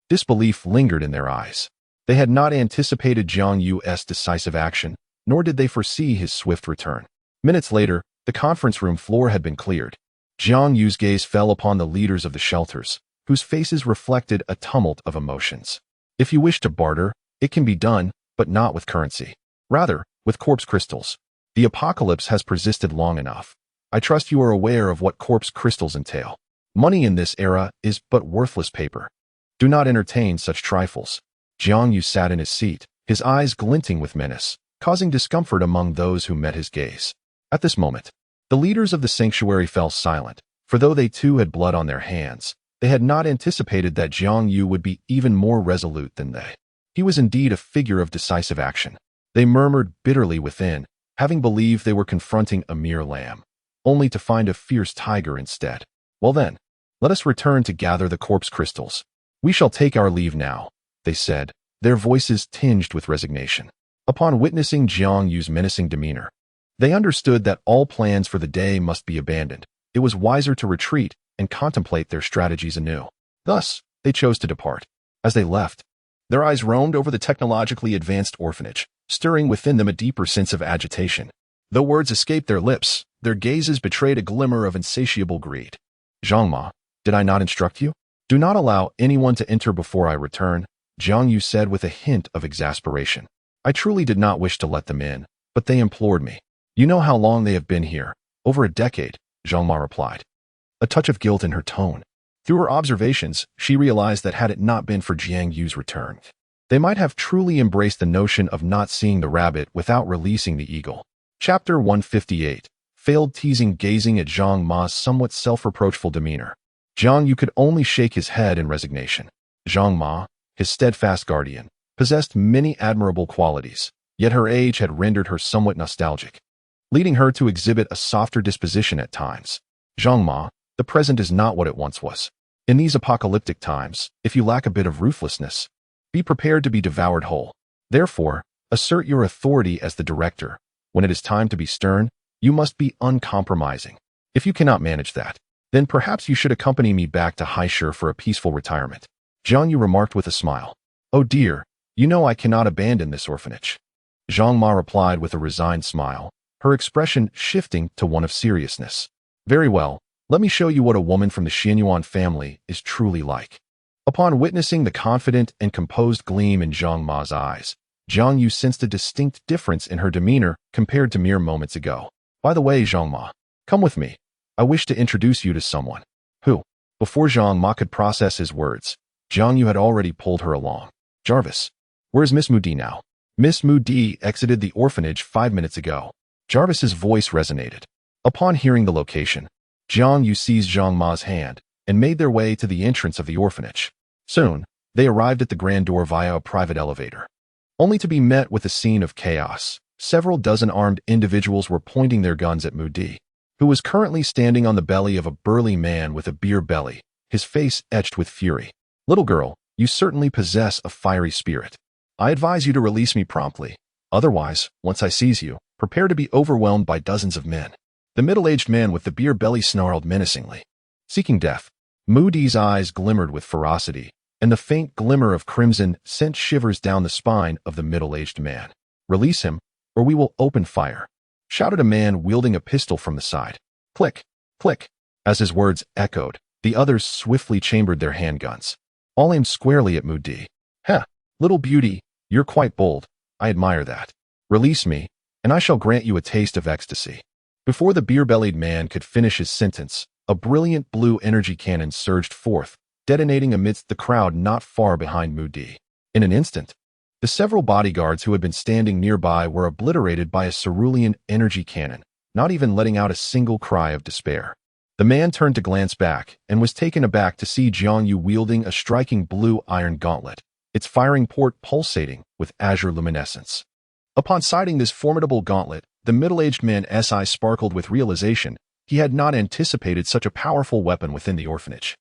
S1: disbelief lingered in their eyes. They had not anticipated Jiang Yu's decisive action, nor did they foresee his swift return. Minutes later, the conference room floor had been cleared. Jiang Yu's gaze fell upon the leaders of the shelters, whose faces reflected a tumult of emotions. If you wish to barter, it can be done, but not with currency. Rather, with corpse crystals. The apocalypse has persisted long enough. I trust you are aware of what corpse crystals entail. Money in this era is but worthless paper. Do not entertain such trifles. Jiang Yu sat in his seat, his eyes glinting with menace, causing discomfort among those who met his gaze. At this moment, the leaders of the sanctuary fell silent, for though they too had blood on their hands, they had not anticipated that Jiang Yu would be even more resolute than they. He was indeed a figure of decisive action. They murmured bitterly within, having believed they were confronting a mere lamb, only to find a fierce tiger instead. Well then, let us return to gather the corpse crystals. We shall take our leave now, they said, their voices tinged with resignation. Upon witnessing Jiang Yu's menacing demeanor, they understood that all plans for the day must be abandoned. It was wiser to retreat and contemplate their strategies anew. Thus, they chose to depart. As they left, their eyes roamed over the technologically advanced orphanage, stirring within them a deeper sense of agitation. Though words escaped their lips, their gazes betrayed a glimmer of insatiable greed. Zhangma, did I not instruct you? Do not allow anyone to enter before I return, Jiang Yu said with a hint of exasperation. I truly did not wish to let them in, but they implored me. You know how long they have been here. Over a decade, Zhangma replied, a touch of guilt in her tone. Through her observations, she realized that had it not been for Jiang Yu's return, they might have truly embraced the notion of not seeing the rabbit without releasing the eagle. Chapter 158. Failed teasing. Gazing at Zhang Ma's somewhat self-reproachful demeanor, Jiang Yu could only shake his head in resignation. Zhang Ma, his steadfast guardian, possessed many admirable qualities, yet her age had rendered her somewhat nostalgic, leading her to exhibit a softer disposition at times. Zhang Ma, the present is not what it once was. In these apocalyptic times, if you lack a bit of ruthlessness, be prepared to be devoured whole. Therefore, assert your authority as the director. When it is time to be stern, you must be uncompromising. If you cannot manage that, then perhaps you should accompany me back to Haishur for a peaceful retirement. Jiang Yu remarked with a smile. Oh dear, you know I cannot abandon this orphanage. Zhang Ma replied with a resigned smile, her expression shifting to one of seriousness. Very well, let me show you what a woman from the Xianyuan family is truly like. Upon witnessing the confident and composed gleam in Zhang Ma's eyes, Jiang Yu sensed a distinct difference in her demeanor compared to mere moments ago. By the way, Zhang Ma, come with me. I wish to introduce you to someone. Who? Before Zhang Ma could process his words, Jiang Yu had already pulled her along. Jarvis, where's Miss Moody now? Miss Moody exited the orphanage 5 minutes ago. Jarvis's voice resonated. Upon hearing the location, Jiang Yu seized Zhang Ma's hand and made their way to the entrance of the orphanage. Soon, they arrived at the grand door via a private elevator, only to be met with a scene of chaos. Several dozen armed individuals were pointing their guns at Moody, who was currently standing on the belly of a burly man with a beer belly, his face etched with fury. Little girl, you certainly possess a fiery spirit. I advise you to release me promptly. Otherwise, once I seize you, prepare to be overwhelmed by dozens of men. The middle-aged man with the beer belly snarled menacingly. Seeking death, Moody's eyes glimmered with ferocity, and the faint glimmer of crimson sent shivers down the spine of the middle-aged man. Release him, or we will open fire, shouted a man wielding a pistol from the side. Click, click. As his words echoed, the others swiftly chambered their handguns, all aimed squarely at Moody. Heh, little beauty, you're quite bold. I admire that. Release me, and I shall grant you a taste of ecstasy. Before the beer-bellied man could finish his sentence, a brilliant blue energy cannon surged forth, detonating amidst the crowd not far behind Moody. In an instant, the several bodyguards who had been standing nearby were obliterated by a cerulean energy cannon, not even letting out a single cry of despair. The man turned to glance back and was taken aback to see Jiang Yu wielding a striking blue iron gauntlet, its firing port pulsating with azure luminescence. Upon sighting this formidable gauntlet, the middle-aged man's eyes sparkled with realization he had not anticipated such a powerful weapon within the orphanage,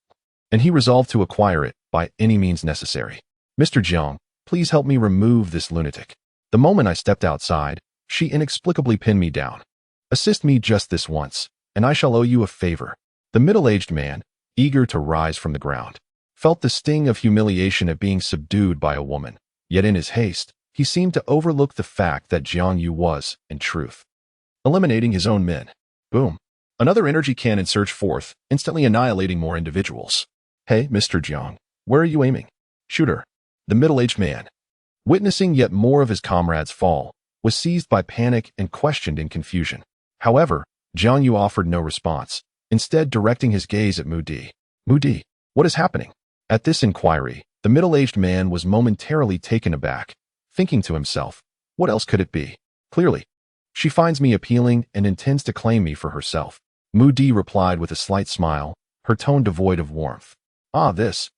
S1: and he resolved to acquire it by any means necessary. Mr. Jiang, please help me remove this lunatic. The moment I stepped outside, she inexplicably pinned me down. Assist me just this once, and I shall owe you a favor. The middle-aged man, eager to rise from the ground, felt the sting of humiliation at being subdued by a woman, yet in his haste, he seemed to overlook the fact that Jiang Yu was, in truth, eliminating his own men. Boom. Another energy cannon surged forth, instantly annihilating more individuals. Hey, Mr. Jiang, where are you aiming? Shooter. The middle-aged man, witnessing yet more of his comrades fall, was seized by panic and questioned in confusion. However, Jiang Yu offered no response, instead directing his gaze at Moody. Moody, what is happening? At this inquiry, the middle-aged man was momentarily taken aback, thinking to himself, what else could it be? Clearly, she finds me appealing and intends to claim me for herself. Moody replied with a slight smile, her tone devoid of warmth. Ah, this.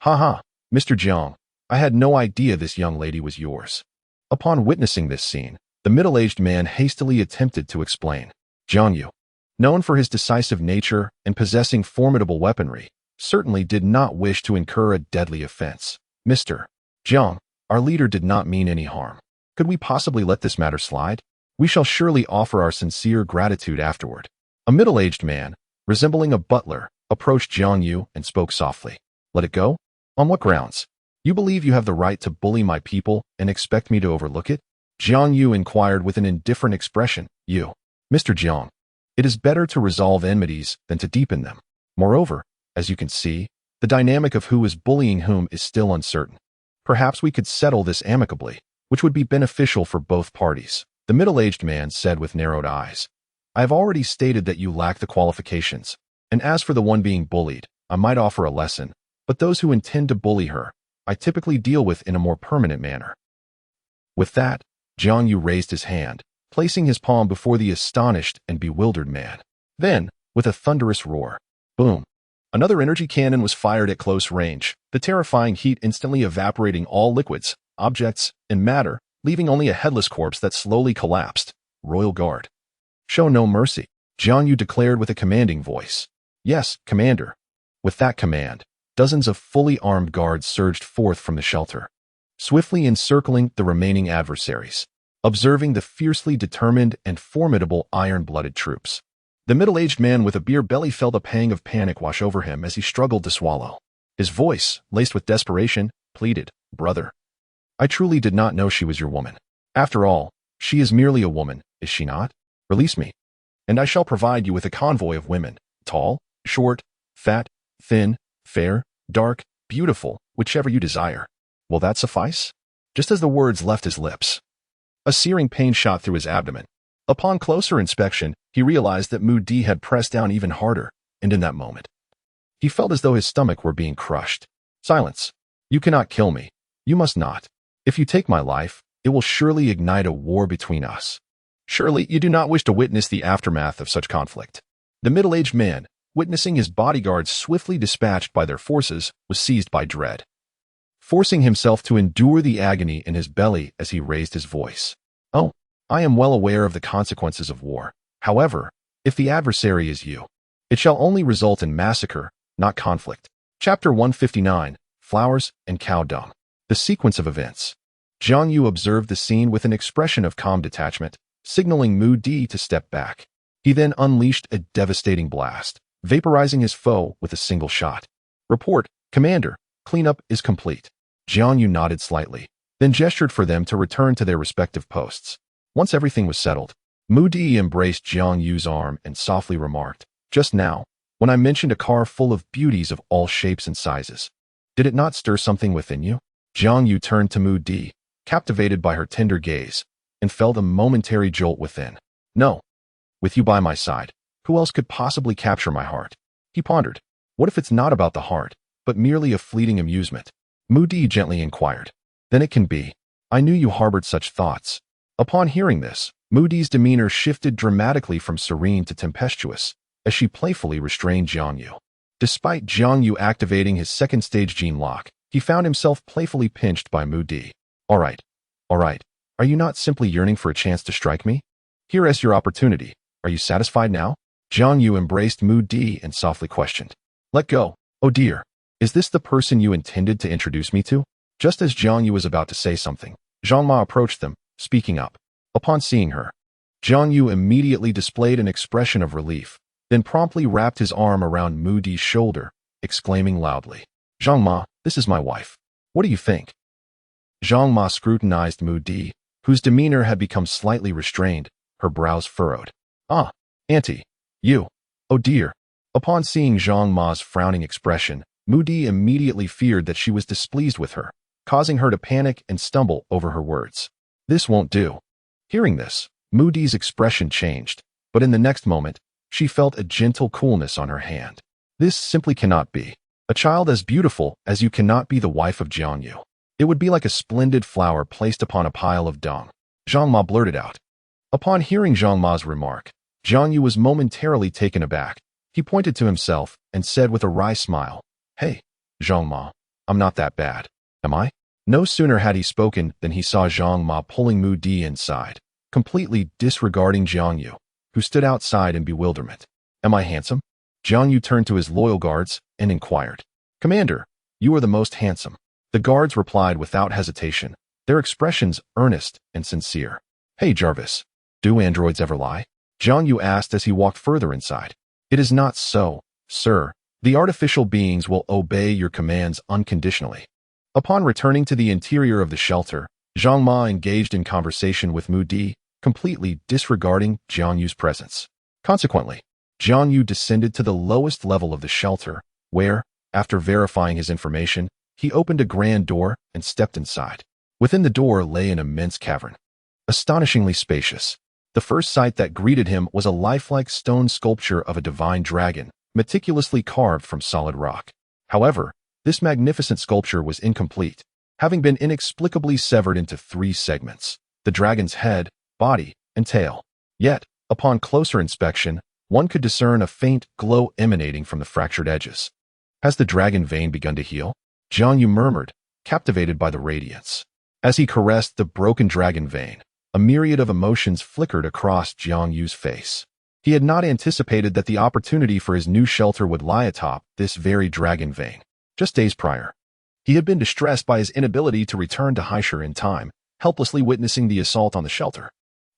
S1: Ha, Mr. Jiang, I had no idea this young lady was yours. Upon witnessing this scene, the middle-aged man hastily attempted to explain. Jiang Yu, known for his decisive nature and possessing formidable weaponry, certainly did not wish to incur a deadly offense. Mr. Jiang, our leader did not mean any harm. Could we possibly let this matter slide? We shall surely offer our sincere gratitude afterward. A middle-aged man, resembling a butler, approached Jiang Yu and spoke softly. Let it go? On what grounds? You believe you have the right to bully my people and expect me to overlook it? Jiang Yu inquired with an indifferent expression. You, Mr. Jiang, it is better to resolve enmities than to deepen them. Moreover, as you can see, the dynamic of who is bullying whom is still uncertain. Perhaps we could settle this amicably, which would be beneficial for both parties. The middle-aged man said with narrowed eyes. I have already stated that you lack the qualifications, and as for the one being bullied, I might offer a lesson, but those who intend to bully her, I typically deal with in a more permanent manner." With that, Jiang Yu raised his hand, placing his palm before the astonished and bewildered man. Then, with a thunderous roar, boom, another energy cannon was fired at close range, the terrifying heat instantly evaporating all liquids, objects, and matter, leaving only a headless corpse that slowly collapsed. Royal Guard. "Show no mercy," Jiang Yu declared with a commanding voice. "Yes, Commander." With that command, dozens of fully armed guards surged forth from the shelter, swiftly encircling the remaining adversaries, observing the fiercely determined and formidable iron-blooded troops. The middle-aged man with a beer belly felt a pang of panic wash over him as he struggled to swallow. His voice, laced with desperation, pleaded, "Brother, I truly did not know she was your woman. After all, she is merely a woman, is she not? Release me, and I shall provide you with a convoy of women, tall, short, fat, thin, fair, dark, beautiful, whichever you desire. Will that suffice?" Just as the words left his lips, a searing pain shot through his abdomen. Upon closer inspection, he realized that Mu Di had pressed down even harder, and in that moment, he felt as though his stomach were being crushed. "Silence. You cannot kill me. You must not. If you take my life, it will surely ignite a war between us. Surely you do not wish to witness the aftermath of such conflict." The middle-aged man, witnessing his bodyguards swiftly dispatched by their forces, was seized by dread, forcing himself to endure the agony in his belly as he raised his voice. "Oh, I am well aware of the consequences of war. However, if the adversary is you, it shall only result in massacre, not conflict." Chapter 159, Flowers and Cow Dung. The sequence of events. Jiang Yu observed the scene with an expression of calm detachment, signaling Mu Di to step back. He then unleashed a devastating blast, vaporizing his foe with a single shot. "Report, Commander, cleanup is complete." Jiang Yu nodded slightly, then gestured for them to return to their respective posts. Once everything was settled, Mu Di embraced Jiang Yu's arm and softly remarked, "Just now, when I mentioned a car full of beauties of all shapes and sizes, did it not stir something within you?" Jiang Yu turned to Mu Di, captivated by her tender gaze, and felt a momentary jolt within. "No. With you by my side, who else could possibly capture my heart?" He pondered. "What if it's not about the heart, but merely a fleeting amusement?" Mu Di gently inquired. "Then it can be. I knew you harbored such thoughts." Upon hearing this, Mu Di's demeanor shifted dramatically from serene to tempestuous, as she playfully restrained Jiang Yu. Despite Jiang Yu activating his second-stage gene lock, he found himself playfully pinched by Mu Di. All right. Are you not simply yearning for a chance to strike me? Here is your opportunity. Are you satisfied now?" Jiang Yu embraced Mu Di and softly questioned. "Let go. Oh dear. Is this the person you intended to introduce me to?" Just as Jiang Yu was about to say something, Zhang Ma approached them, speaking up. Upon seeing her, Jiang Yu immediately displayed an expression of relief, then promptly wrapped his arm around Mu Di's shoulder, exclaiming loudly, "Zhang Ma, this is my wife. What do you think?" Zhang Ma scrutinized Mu Di, whose demeanor had become slightly restrained, her brows furrowed. "Ah, Auntie, you. Oh dear." Upon seeing Zhang Ma's frowning expression, Mu Di immediately feared that she was displeased with her, causing her to panic and stumble over her words. "This won't do." Hearing this, Mu Di's expression changed, but in the next moment, she felt a gentle coolness on her hand. "This simply cannot be. A child as beautiful as you cannot be the wife of Jiang Yu. It would be like a splendid flower placed upon a pile of dung," Zhang Ma blurted out. Upon hearing Zhang Ma's remark, Jiang Yu was momentarily taken aback. He pointed to himself and said with a wry smile, "Hey, Zhang Ma, I'm not that bad, am I?" No sooner had he spoken than he saw Zhang Ma pulling Mu Di inside, completely disregarding Jiang Yu, who stood outside in bewilderment. "Am I handsome?" Jiang Yu turned to his loyal guards and inquired. "Commander, you are the most handsome." The guards replied without hesitation, their expressions earnest and sincere. "Hey Jarvis, do androids ever lie?" Jiang Yu asked as he walked further inside. "It is not so, sir. The artificial beings will obey your commands unconditionally." Upon returning to the interior of the shelter, Zhang Ma engaged in conversation with Mu Di, completely disregarding Jiang Yu's presence. Consequently, Jiang Yu descended to the lowest level of the shelter, where, after verifying his information, he opened a grand door and stepped inside. Within the door lay an immense cavern, astonishingly spacious. The first sight that greeted him was a lifelike stone sculpture of a divine dragon, meticulously carved from solid rock. However, this magnificent sculpture was incomplete, having been inexplicably severed into 3 segments: the dragon's head, body, and tail. Yet, upon closer inspection, one could discern a faint glow emanating from the fractured edges. Has the dragon vein begun to heal? Jiang Yu murmured, captivated by the radiance. As he caressed the broken dragon vein, a myriad of emotions flickered across Jiang Yu's face. He had not anticipated that the opportunity for his new shelter would lie atop this very dragon vein. Just days prior, he had been distressed by his inability to return to Haisher in time, helplessly witnessing the assault on the shelter.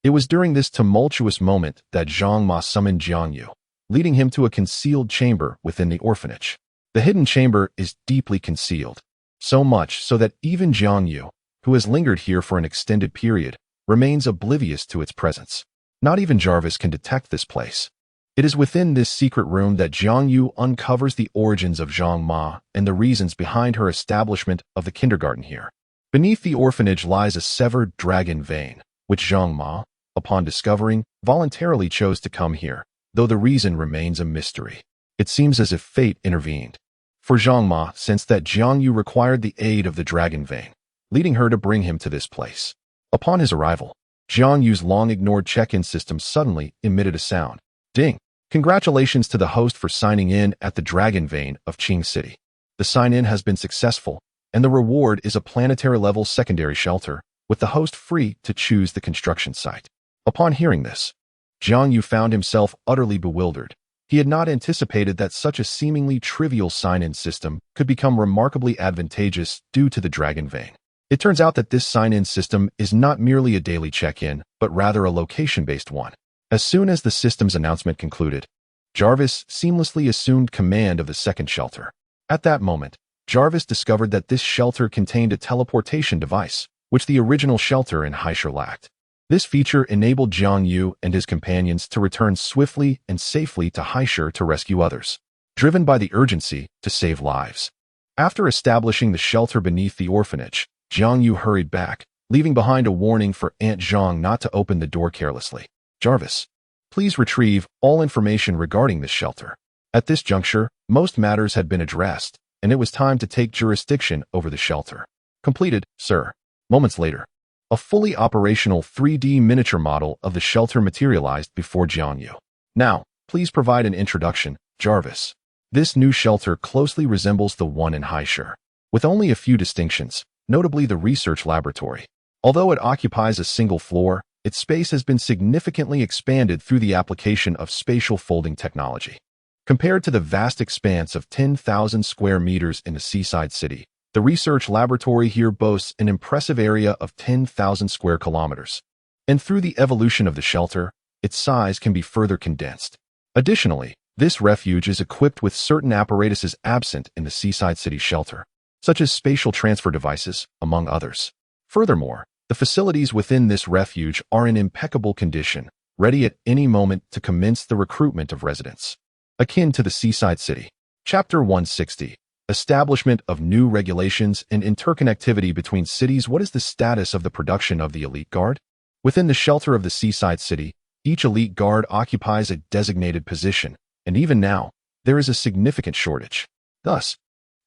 S1: It was during this tumultuous moment that Zhang Ma summoned Jiang Yu, leading him to a concealed chamber within the orphanage. The hidden chamber is deeply concealed, so much so that even Jiang Yu, who has lingered here for an extended period, remains oblivious to its presence. Not even Jarvis can detect this place. It is within this secret room that Jiang Yu uncovers the origins of Zhang Ma and the reasons behind her establishment of the kindergarten here. Beneath the orphanage lies a severed dragon vein, which Zhang Ma, upon discovering, voluntarily chose to come here, though the reason remains a mystery. It seems as if fate intervened. For Zhang Ma sensed that Jiang Yu required the aid of the dragon vein, leading her to bring him to this place. Upon his arrival, Jiang Yu's long-ignored check-in system suddenly emitted a sound. Ding! Congratulations to the host for signing in at the Dragon Vein of Qing City. The sign-in has been successful, and the reward is a planetary-level secondary shelter, with the host free to choose the construction site. Upon hearing this, Jiang Yu found himself utterly bewildered. He had not anticipated that such a seemingly trivial sign-in system could become remarkably advantageous due to the Dragon Vein. It turns out that this sign-in system is not merely a daily check-in, but rather a location-based one. As soon as the system's announcement concluded, Jarvis seamlessly assumed command of the second shelter. At that moment, Jarvis discovered that this shelter contained a teleportation device, which the original shelter in Haisher lacked. This feature enabled Jiang Yu and his companions to return swiftly and safely to Haisher to rescue others, driven by the urgency to save lives. After establishing the shelter beneath the orphanage, Jiang Yu hurried back, leaving behind a warning for Aunt Zhang not to open the door carelessly. Jarvis, please retrieve all information regarding this shelter. At this juncture, most matters had been addressed, and it was time to take jurisdiction over the shelter. Completed, sir. Moments later, a fully operational 3D miniature model of the shelter materialized before Jiang Yu. Now, please provide an introduction, Jarvis. This new shelter closely resembles the one in Haisher, with only a few distinctions, notably the research laboratory. Although it occupies a single floor, its space has been significantly expanded through the application of spatial folding technology. Compared to the vast expanse of 10,000 square meters in a seaside city, the research laboratory here boasts an impressive area of 10,000 square kilometers. And through the evolution of the shelter, its size can be further condensed. Additionally, this refuge is equipped with certain apparatuses absent in the seaside city shelter, such as spatial transfer devices, among others. Furthermore, the facilities within this refuge are in impeccable condition, ready at any moment to commence the recruitment of residents. Akin to the seaside city. Chapter 160. Establishment of new regulations and interconnectivity between cities. What is the status of the production of the elite guard? Within the shelter of the seaside city, each elite guard occupies a designated position, and even now, there is a significant shortage. Thus,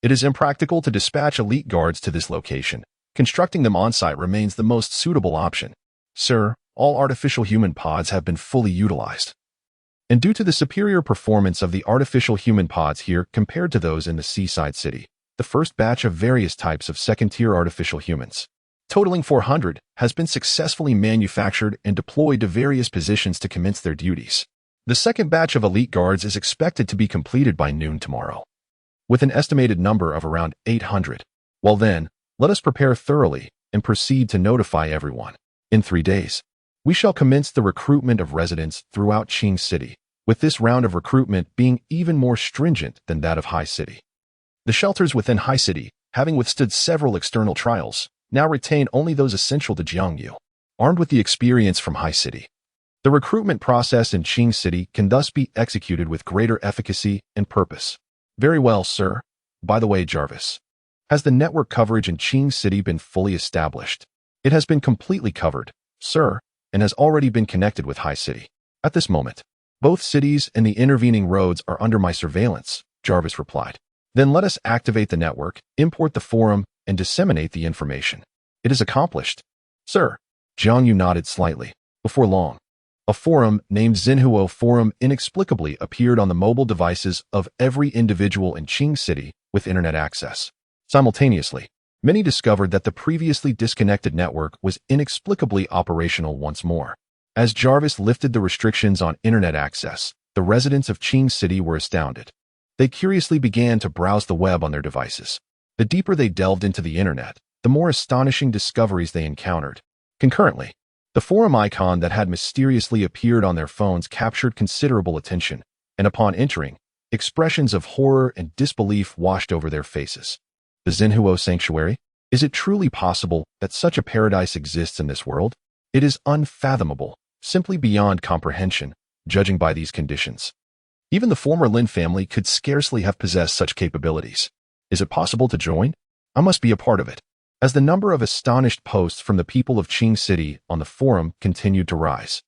S1: it is impractical to dispatch elite guards to this location. Constructing them on-site remains the most suitable option. Sir, all artificial human pods have been fully utilized. And due to the superior performance of the artificial human pods here compared to those in the seaside city, the first batch of various types of second-tier artificial humans, totaling 400, has been successfully manufactured and deployed to various positions to commence their duties. The second batch of elite guards is expected to be completed by noon tomorrow, with an estimated number of around 800. Well then, let us prepare thoroughly and proceed to notify everyone. In 3 days, we shall commence the recruitment of residents throughout Qing City, with this round of recruitment being even more stringent than that of Hai City. The shelters within Hai City, having withstood several external trials, now retain only those essential to Jiang Yu, armed with the experience from Hai City. The recruitment process in Qing City can thus be executed with greater efficacy and purpose. Very well, sir. By the way, Jarvis, has the network coverage in Qing City been fully established? It has been completely covered, sir, and has already been connected with Hai City. At this moment, Both cities and the intervening roads are under my surveillance, Jarvis replied. Then let us activate the network, import the forum, and disseminate the information. It is accomplished. Sir, Jiang Yu nodded slightly. Before long, a forum named Xinhuo Forum inexplicably appeared on the mobile devices of every individual in Qing City with internet access. Simultaneously, many discovered that the previously disconnected network was inexplicably operational once more. As Jarvis lifted the restrictions on internet access, the residents of Qing City were astounded. They curiously began to browse the web on their devices. The deeper they delved into the internet, the more astonishing discoveries they encountered. Concurrently, the forum icon that had mysteriously appeared on their phones captured considerable attention, and upon entering, expressions of horror and disbelief washed over their faces. The Xinhuo Sanctuary? Is it truly possible that such a paradise exists in this world? It is unfathomable, simply beyond comprehension, judging by these conditions. Even the former Lin family could scarcely have possessed such capabilities. Is it possible to join? I must be a part of it. As the number of astonished posts from the people of Qing City on the forum continued to rise,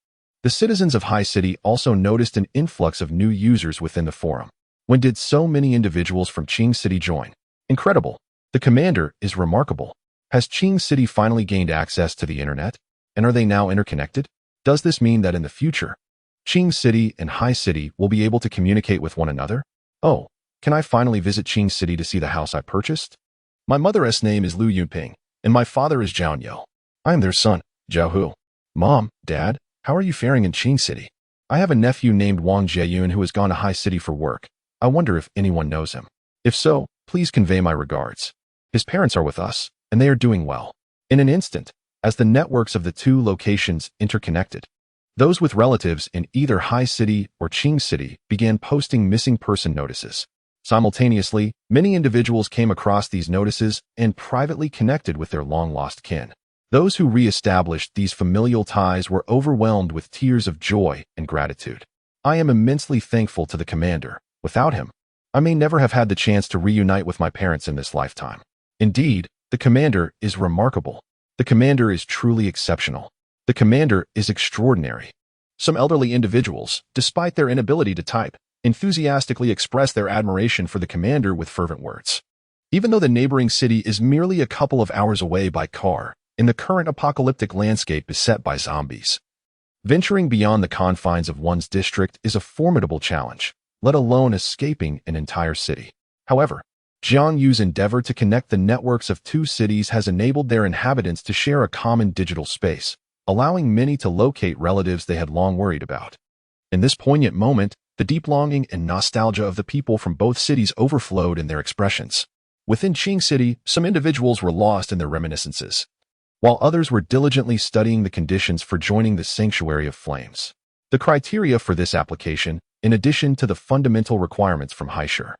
S1: the citizens of High City also noticed an influx of new users within the forum. When did so many individuals from Qing City join? Incredible. The commander is remarkable. Has Qing City finally gained access to the internet? And are they now interconnected? Does this mean that in the future, Qing City and High City will be able to communicate with one another? Oh, can I finally visit Qing City to see the house I purchased? My mother's name is Lu Yunping, and my father is Jiang Yu. I am their son, Zhao Hu. Mom, Dad, how are you faring in Qing City? I have a nephew named Wang Jiayun who has gone to High City for work. I wonder if anyone knows him. If so, please convey my regards. His parents are with us, and they are doing well. In an instant, as the networks of the two locations interconnected, those with relatives in either High City or Qing City began posting missing person notices. Simultaneously, many individuals came across these notices and privately connected with their long-lost kin. Those who re-established these familial ties were overwhelmed with tears of joy and gratitude. I am immensely thankful to the commander. Without him, I may never have had the chance to reunite with my parents in this lifetime. Indeed, the commander is remarkable. The commander is truly exceptional. The commander is extraordinary. Some elderly individuals, despite their inability to type, enthusiastically express their admiration for the commander with fervent words. Even though the neighboring city is merely a couple of hours away by car, in the current apocalyptic landscape beset by zombies, venturing beyond the confines of one's district is a formidable challenge, let alone escaping an entire city. However, Jiang Yu's endeavor to connect the networks of two cities has enabled their inhabitants to share a common digital space, allowing many to locate relatives they had long worried about. In this poignant moment, the deep longing and nostalgia of the people from both cities overflowed in their expressions. Within Qing City, some individuals were lost in their reminiscences, while others were diligently studying the conditions for joining the Sanctuary of Flames. The criteria for this application, in addition to the fundamental requirements from Haishur,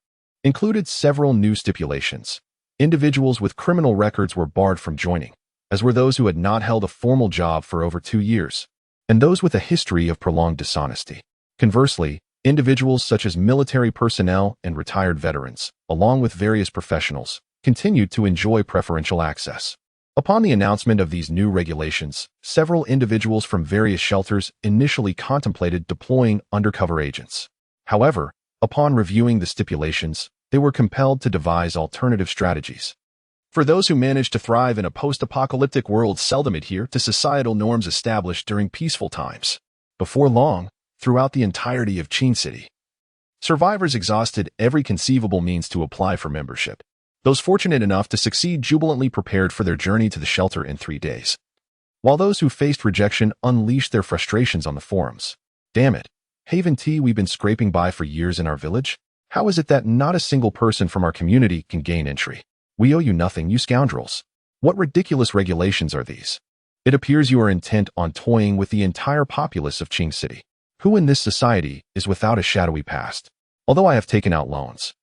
S1: included several new stipulations. Individuals with criminal records were barred from joining, as were those who had not held a formal job for over 2 years, and those with a history of prolonged dishonesty. Conversely, individuals such as military personnel and retired veterans, along with various professionals, continued to enjoy preferential access. Upon the announcement of these new regulations, several individuals from various shelters initially contemplated deploying undercover agents. However, upon reviewing the stipulations, they were compelled to devise alternative strategies. For those who manage to thrive in a post-apocalyptic world seldom adhere to societal norms established during peaceful times. Before long, throughout the entirety of Qing City, survivors exhausted every conceivable means to apply for membership. Those fortunate enough to succeed jubilantly prepared for their journey to the shelter in 3 days, while those who faced rejection unleashed their frustrations on the forums. Damn it, Haven Tea, we've been scraping by for years in our village. How is it that not a single person from our community can gain entry? We owe you nothing, you scoundrels. What ridiculous regulations are these? It appears you are intent on toying with the entire populace of Qing City. Who in this society is without a shadowy past? Although I have taken out loans,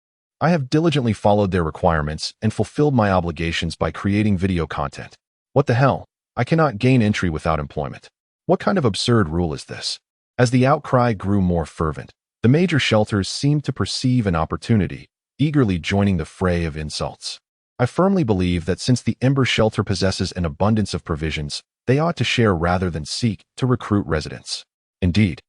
S1: I have diligently followed their requirements and fulfilled my obligations by creating video content. What the hell? I cannot gain entry without employment. What kind of absurd rule is this? As the outcry grew more fervent, the major shelters seemed to perceive an opportunity, eagerly joining the fray of insults. I firmly believe that since the Ember Shelter possesses an abundance of provisions, they ought to share rather than seek to recruit residents. Indeed,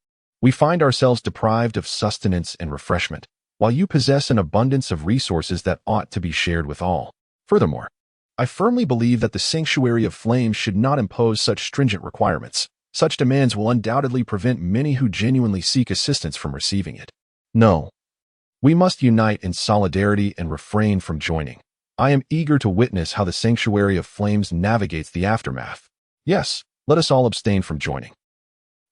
S1: We find ourselves deprived of sustenance and refreshment, while you possess an abundance of resources that ought to be shared with all. Furthermore, I firmly believe that the Sanctuary of Flames should not impose such stringent requirements. Such demands will undoubtedly prevent many who genuinely seek assistance from receiving it. No. We must unite in solidarity and refrain from joining. I am eager to witness how the Sanctuary of Flames navigates the aftermath. Yes, let us all abstain from joining.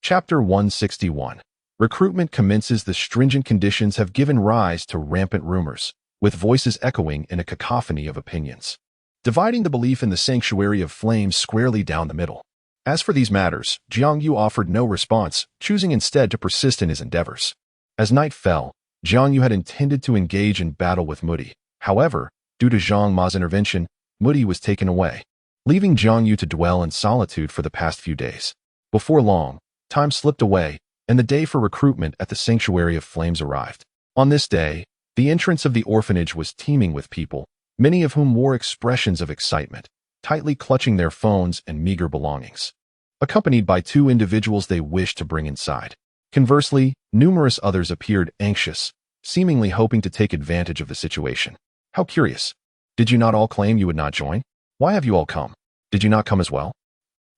S1: Chapter 161. Recruitment commences. The stringent conditions have given rise to rampant rumors, with voices echoing in a cacophony of opinions, dividing the belief in the Sanctuary of Flames squarely down the middle. As for these matters, Jiang Yu offered no response, choosing instead to persist in his endeavors. As night fell, Jiang Yu had intended to engage in battle with Moody. However, due to Zhang Ma's intervention, Moody was taken away, leaving Jiang Yu to dwell in solitude for the past few days. Before long, time slipped away, and the day for recruitment at the Sanctuary of Flames arrived. On this day, the entrance of the orphanage was teeming with people, many of whom wore expressions of excitement, tightly clutching their phones and meager belongings, accompanied by two individuals they wished to bring inside. Conversely, numerous others appeared anxious, seemingly hoping to take advantage of the situation. How curious. Did you not all claim you would not join? Why have you all come? Did you not come as well?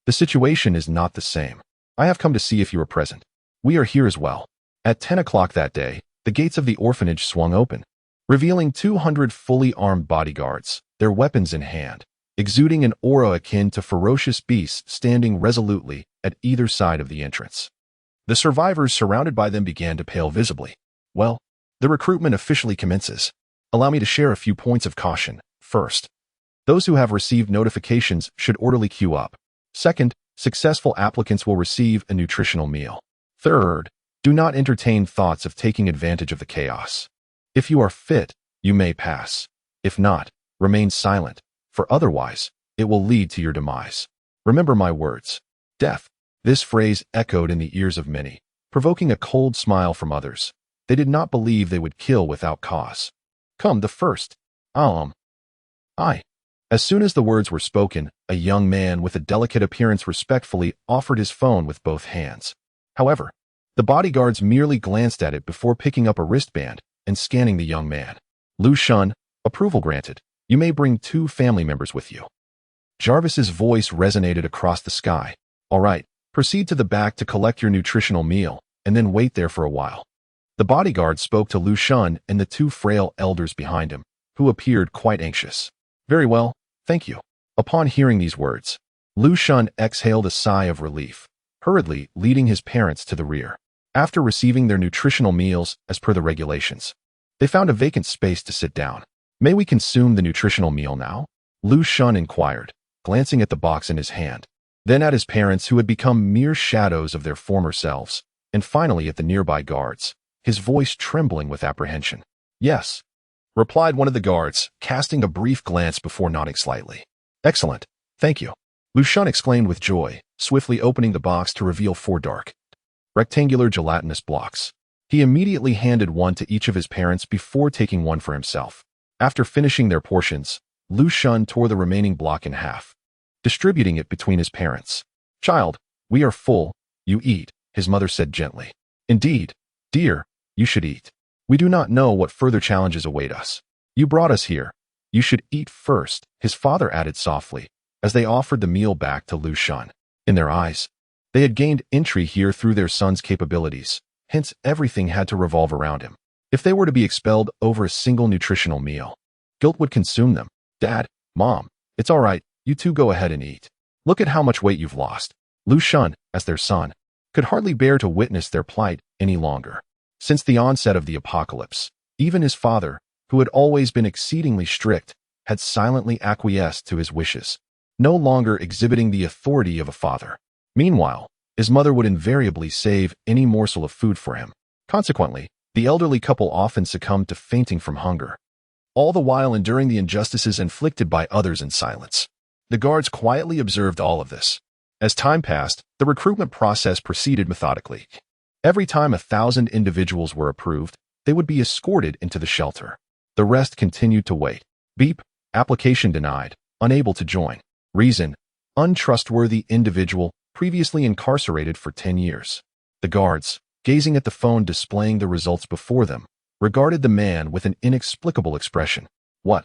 S1: The situation is not the same. I have come to see if you are present. We are here as well. At 10 o'clock that day, the gates of the orphanage swung open, revealing 200 fully armed bodyguards, their weapons in hand, exuding an aura akin to ferocious beasts standing resolutely at either side of the entrance. The survivors surrounded by them began to pale visibly. Well, the recruitment officially commences. Allow me to share a few points of caution. First, those who have received notifications should orderly queue up. Second, successful applicants will receive a nutritional meal. Third, do not entertain thoughts of taking advantage of the chaos. If you are fit, you may pass. If not, remain silent, for otherwise, it will lead to your demise. Remember my words. Death. This phrase echoed in the ears of many, provoking a cold smile from others. They did not believe they would kill without cause. Come the first. I. As soon as the words were spoken, a young man with a delicate appearance respectfully offered his phone with both hands. However, the bodyguards merely glanced at it before picking up a wristband and scanning the young man. Lu Shun, approval granted. You may bring 2 family members with you. Jarvis's voice resonated across the sky. All right, proceed to the back to collect your nutritional meal, and then wait there for a while. The bodyguard spoke to Lu Shun and the 2 frail elders behind him, who appeared quite anxious. Very well, thank you. Upon hearing these words, Lu Shun exhaled a sigh of relief, hurriedly leading his parents to the rear. After receiving their nutritional meals as per the regulations, they found a vacant space to sit down. May we consume the nutritional meal now? Lu Shun inquired, glancing at the box in his hand, then at his parents who had become mere shadows of their former selves, and finally at the nearby guards, his voice trembling with apprehension. Yes, replied one of the guards, casting a brief glance before nodding slightly. Excellent, thank you. Lu Shun exclaimed with joy, swiftly opening the box to reveal 4 dark, rectangular gelatinous blocks. He immediately handed one to each of his parents before taking one for himself. After finishing their portions, Lu Shun tore the remaining block in half, distributing it between his parents. Child, we are full, you eat, his mother said gently. Indeed, dear, you should eat. We do not know what further challenges await us. You brought us here. You should eat first, his father added softly, as they offered the meal back to Lu Shun. In their eyes, they had gained entry here through their son's capabilities, hence everything had to revolve around him. If they were to be expelled over a single nutritional meal, guilt would consume them. Dad, Mom, it's all right, you 2 go ahead and eat. Look at how much weight you've lost. Lu Shun, as their son, could hardly bear to witness their plight any longer. Since the onset of the apocalypse, even his father, who had always been exceedingly strict, had silently acquiesced to his wishes, no longer exhibiting the authority of a father. Meanwhile, his mother would invariably save any morsel of food for him. Consequently, the elderly couple often succumbed to fainting from hunger, all the while enduring the injustices inflicted by others in silence. The guards quietly observed all of this. As time passed, the recruitment process proceeded methodically. Every time 1,000 individuals were approved, they would be escorted into the shelter. The rest continued to wait. Beep, application denied, unable to join. Reason, untrustworthy individual, previously incarcerated for 10 years. The guards, gazing at the phone displaying the results before them, regarded the man with an inexplicable expression. What?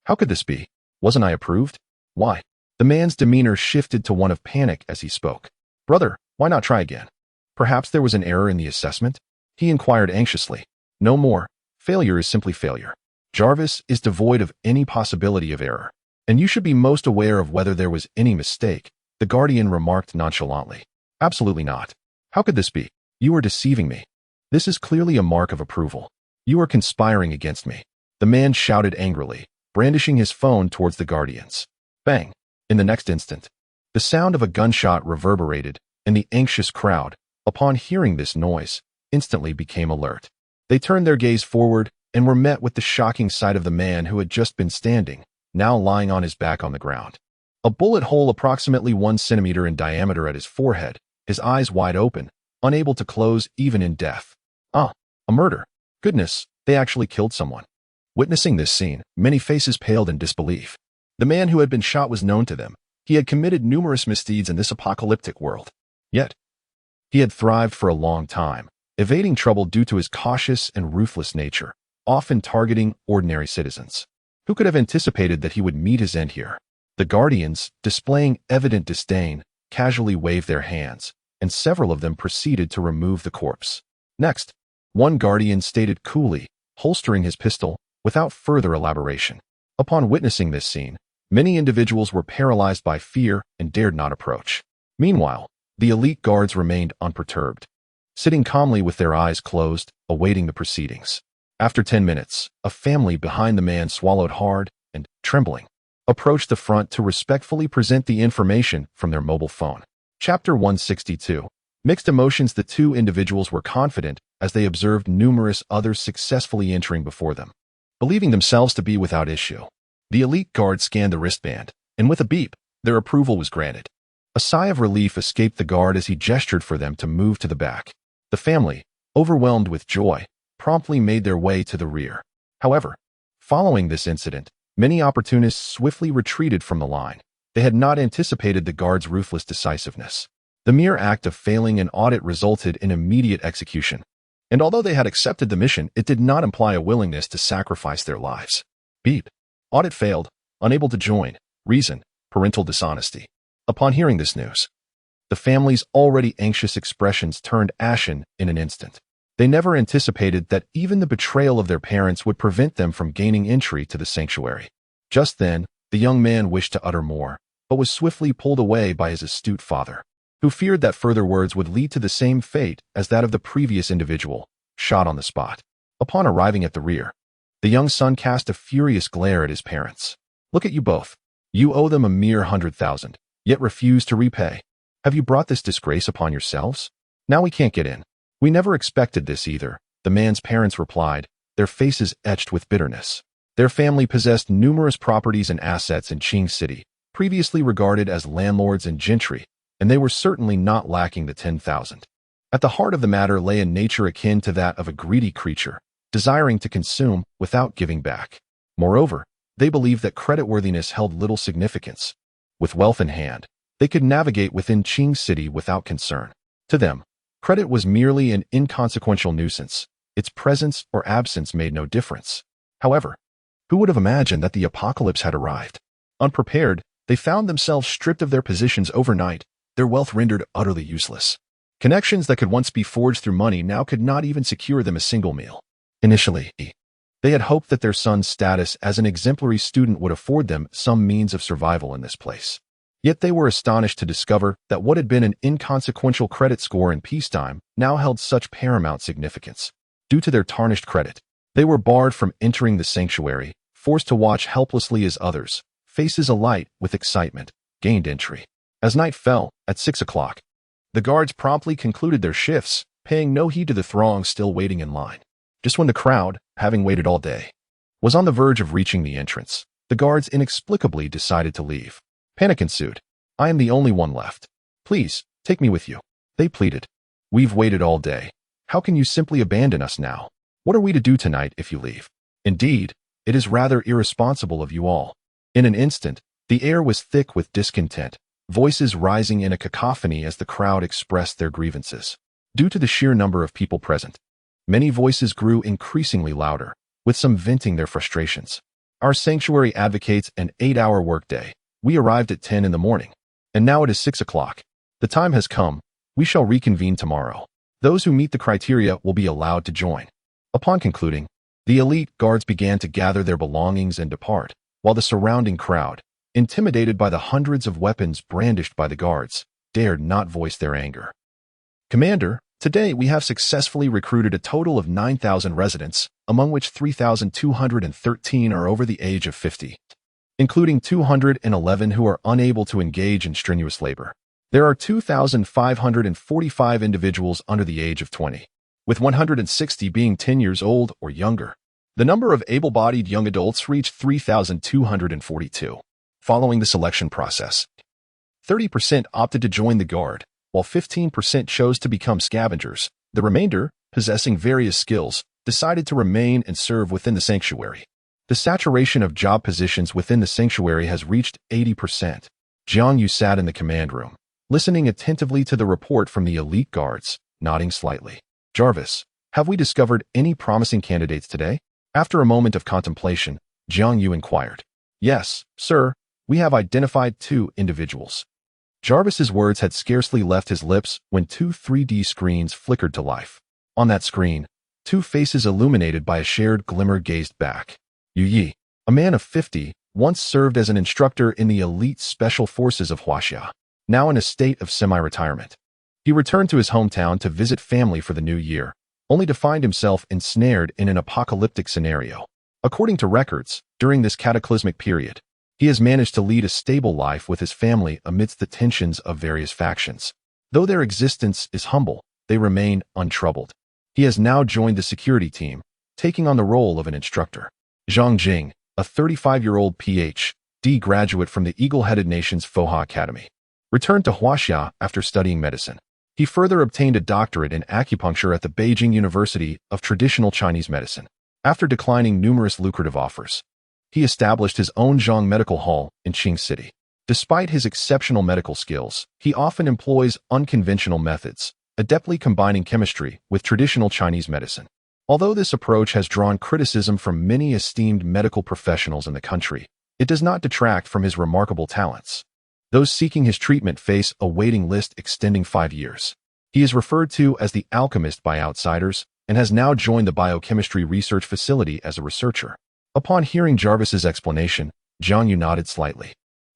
S1: How could this be? Wasn't I approved? Why? The man's demeanor shifted to one of panic as he spoke. Brother, why not try again? Perhaps there was an error in the assessment? He inquired anxiously. No more. Failure is simply failure. Jarvis is devoid of any possibility of error. And you should be most aware of whether there was any mistake, the Guardian remarked nonchalantly. Absolutely not. How could this be? You are deceiving me. This is clearly a mark of approval. You are conspiring against me. The man shouted angrily, brandishing his phone towards the Guardians. Bang! In the next instant, the sound of a gunshot reverberated, and the anxious crowd, upon hearing this noise, instantly became alert. They turned their gaze forward and were met with the shocking sight of the man who had just been standing, now lying on his back on the ground. A bullet hole approximately 1 centimeter in diameter at his forehead, his eyes wide open, unable to close even in death. Ah, a murder. Goodness, they actually killed someone. Witnessing this scene, many faces paled in disbelief. The man who had been shot was known to them. He had committed numerous misdeeds in this apocalyptic world. Yet, he had thrived for a long time, evading trouble due to his cautious and ruthless nature, often targeting ordinary citizens. Who could have anticipated that he would meet his end here? The Guardians, displaying evident disdain, casually waved their hands, and several of them proceeded to remove the corpse. Next, one Guardian stated coolly, holstering his pistol, without further elaboration. Upon witnessing this scene, many individuals were paralyzed by fear and dared not approach. Meanwhile, the elite guards remained unperturbed, sitting calmly with their eyes closed, awaiting the proceedings. After 10 minutes, a family behind the man swallowed hard and, trembling, approached the front to respectfully present the information from their mobile phone. Chapter 162. Mixed emotions. The two individuals were confident as they observed numerous others successfully entering before them, believing themselves to be without issue. The elite guard scanned the wristband, and with a beep, their approval was granted. A sigh of relief escaped the guard as he gestured for them to move to the back. The family, overwhelmed with joy, promptly made their way to the rear. However, following this incident, many opportunists swiftly retreated from the line. They had not anticipated the guard's ruthless decisiveness. The mere act of failing an audit resulted in immediate execution. And although they had accepted the mission, it did not imply a willingness to sacrifice their lives. Beep. Audit failed, unable to join. Reason: parental dishonesty. Upon hearing this news, the family's already anxious expressions turned ashen in an instant. They never anticipated that even the betrayal of their parents would prevent them from gaining entry to the sanctuary. Just then, the young man wished to utter more, but was swiftly pulled away by his astute father, who feared that further words would lead to the same fate as that of the previous individual, shot on the spot. Upon arriving at the rear, the young son cast a furious glare at his parents. Look at you both. You owe them a mere 100,000, yet refuse to repay. Have you brought this disgrace upon yourselves? Now we can't get in. We never expected this either, the man's parents replied, their faces etched with bitterness. Their family possessed numerous properties and assets in Qing City, previously regarded as landlords and gentry, and they were certainly not lacking the 10,000. At the heart of the matter lay a nature akin to that of a greedy creature, desiring to consume without giving back. Moreover, they believed that creditworthiness held little significance. With wealth in hand, they could navigate within Qing City without concern. To them, credit was merely an inconsequential nuisance. Its presence or absence made no difference. However, who would have imagined that the apocalypse had arrived? Unprepared, they found themselves stripped of their positions overnight, their wealth rendered utterly useless. Connections that could once be forged through money now could not even secure them a single meal. Initially, they had hoped that their son's status as an exemplary student would afford them some means of survival in this place. Yet they were astonished to discover that what had been an inconsequential credit score in peacetime now held such paramount significance. Due to their tarnished credit, they were barred from entering the sanctuary, forced to watch helplessly as others, faces alight with excitement, gained entry. As night fell, at 6 o'clock, the guards promptly concluded their shifts, paying no heed to the throng still waiting in line. Just when the crowd, having waited all day, was on the verge of reaching the entrance, the guards inexplicably decided to leave. Panic ensued. I am the only one left. Please, take me with you, they pleaded. We've waited all day. How can you simply abandon us now? What are we to do tonight if you leave? Indeed, it is rather irresponsible of you all. In an instant, the air was thick with discontent, voices rising in a cacophony as the crowd expressed their grievances. Due to the sheer number of people present, many voices grew increasingly louder, with some venting their frustrations. Our sanctuary advocates an 8-hour workday. We arrived at 10 in the morning, and now it is 6 o'clock. The time has come. We shall reconvene tomorrow. Those who meet the criteria will be allowed to join. Upon concluding, the elite guards began to gather their belongings and depart, while the surrounding crowd, intimidated by the hundreds of weapons brandished by the guards, dared not voice their anger. Commander, today we have successfully recruited a total of 9,000 residents, among which 3,213 are over the age of 50, including 211 who are unable to engage in strenuous labor. There are 2,545 individuals under the age of 20, with 160 being 10 years old or younger. The number of able-bodied young adults reached 3,242. Following the selection process, 30% opted to join the guard, while 15% chose to become scavengers. The remainder, possessing various skills, decided to remain and serve within the sanctuary. The saturation of job positions within the sanctuary has reached 80%. Jiang Yu sat in the command room, listening attentively to the report from the elite guards, nodding slightly. Jarvis, have we discovered any promising candidates today? After a moment of contemplation, Jiang Yu inquired. Yes, sir, we have identified 2 individuals. Jarvis's words had scarcely left his lips when 2 3D screens flickered to life. On that screen, 2 faces illuminated by a shared glimmer gazed back. Yu Yi, a man of 50, once served as an instructor in the elite special forces of Huaxia, now in a state of semi-retirement. He returned to his hometown to visit family for the new year, only to find himself ensnared in an apocalyptic scenario. According to records, during this cataclysmic period, he has managed to lead a stable life with his family amidst the tensions of various factions. Though their existence is humble, they remain untroubled. He has now joined the security team, taking on the role of an instructor. Zhang Jing, a 35-year-old Ph.D. graduate from the Eagle-Headed Nation's Foha Academy, returned to Huaxia after studying medicine. He further obtained a doctorate in acupuncture at the Beijing University of Traditional Chinese Medicine. After declining numerous lucrative offers, he established his own Zhang Medical Hall in Qing City. Despite his exceptional medical skills, he often employs unconventional methods, adeptly combining chemistry with traditional Chinese medicine. Although this approach has drawn criticism from many esteemed medical professionals in the country, it does not detract from his remarkable talents. Those seeking his treatment face a waiting list extending 5 years. He is referred to as the alchemist by outsiders and has now joined the biochemistry research facility as a researcher. Upon hearing Jarvis's explanation, Jiang Yu nodded slightly.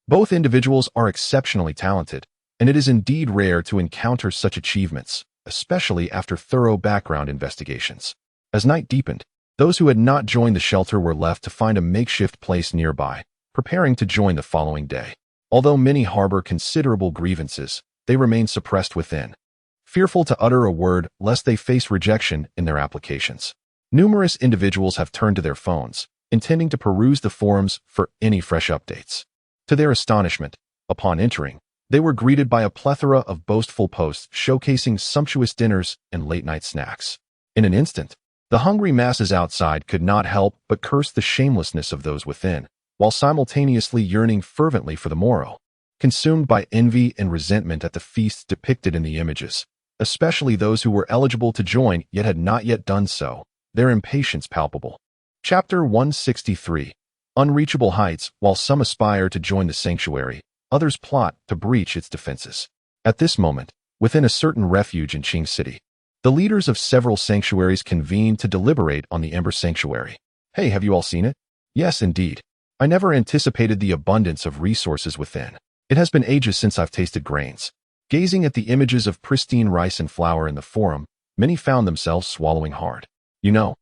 S1: Both individuals are exceptionally talented, and it is indeed rare to encounter such achievements, especially after thorough background investigations. As night deepened, those who had not joined the shelter were left to find a makeshift place nearby, preparing to join the following day. Although many harbor considerable grievances, they remain suppressed within, fearful to utter a word lest they face rejection in their applications. Numerous individuals have turned to their phones, intending to peruse the forums for any fresh updates. To their astonishment, upon entering, they were greeted by a plethora of boastful posts showcasing sumptuous dinners and late-night snacks. In an instant, the hungry masses outside could not help but curse the shamelessness of those within, while simultaneously yearning fervently for the morrow. Consumed by envy and resentment at the feasts depicted in the images, especially those who were eligible to join yet had not yet done so, their impatience palpable. Chapter 163. Unreachable heights. While some aspire to join the sanctuary, others plot to breach its defenses. At this moment, within a certain refuge in Qing City, the leaders of several sanctuaries convene to deliberate on the Ember Sanctuary. Hey, have you all seen it? Yes, indeed. I never anticipated the abundance of resources within. It has been ages since I've tasted grains. Gazing at the images of pristine rice and flour in the forum, many found themselves swallowing hard. You know,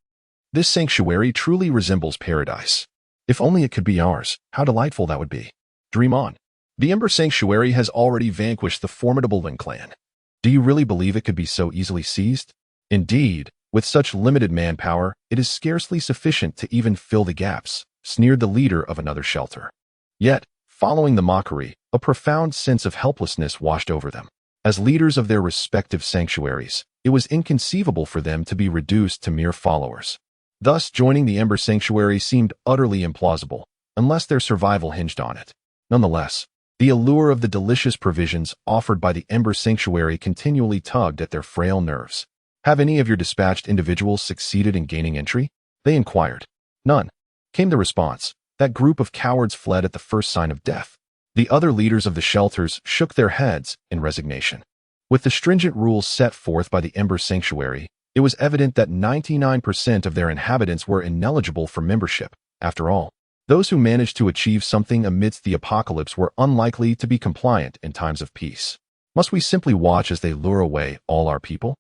S1: this sanctuary truly resembles paradise. If only it could be ours, how delightful that would be. Dream on. The Ember Sanctuary has already vanquished the formidable Lin clan. Do you really believe it could be so easily seized? Indeed, with such limited manpower, it is scarcely sufficient to even fill the gaps, sneered the leader of another shelter. Yet, following the mockery, a profound sense of helplessness washed over them. As leaders of their respective sanctuaries, it was inconceivable for them to be reduced to mere followers. Thus, joining the Ember Sanctuary seemed utterly implausible, unless their survival hinged on it. Nonetheless, The allure of the delicious provisions offered by the Ember Sanctuary continually tugged at their frail nerves. Have any of your dispatched individuals succeeded in gaining entry? They inquired. None, came the response. That group of cowards fled at the first sign of death. The other leaders of the shelters shook their heads in resignation. With the stringent rules set forth by the Ember Sanctuary, it was evident that 99% of their inhabitants were ineligible for membership. After all, those who managed to achieve something amidst the apocalypse were unlikely to be compliant in times of peace. Must we simply watch as they lure away all our people?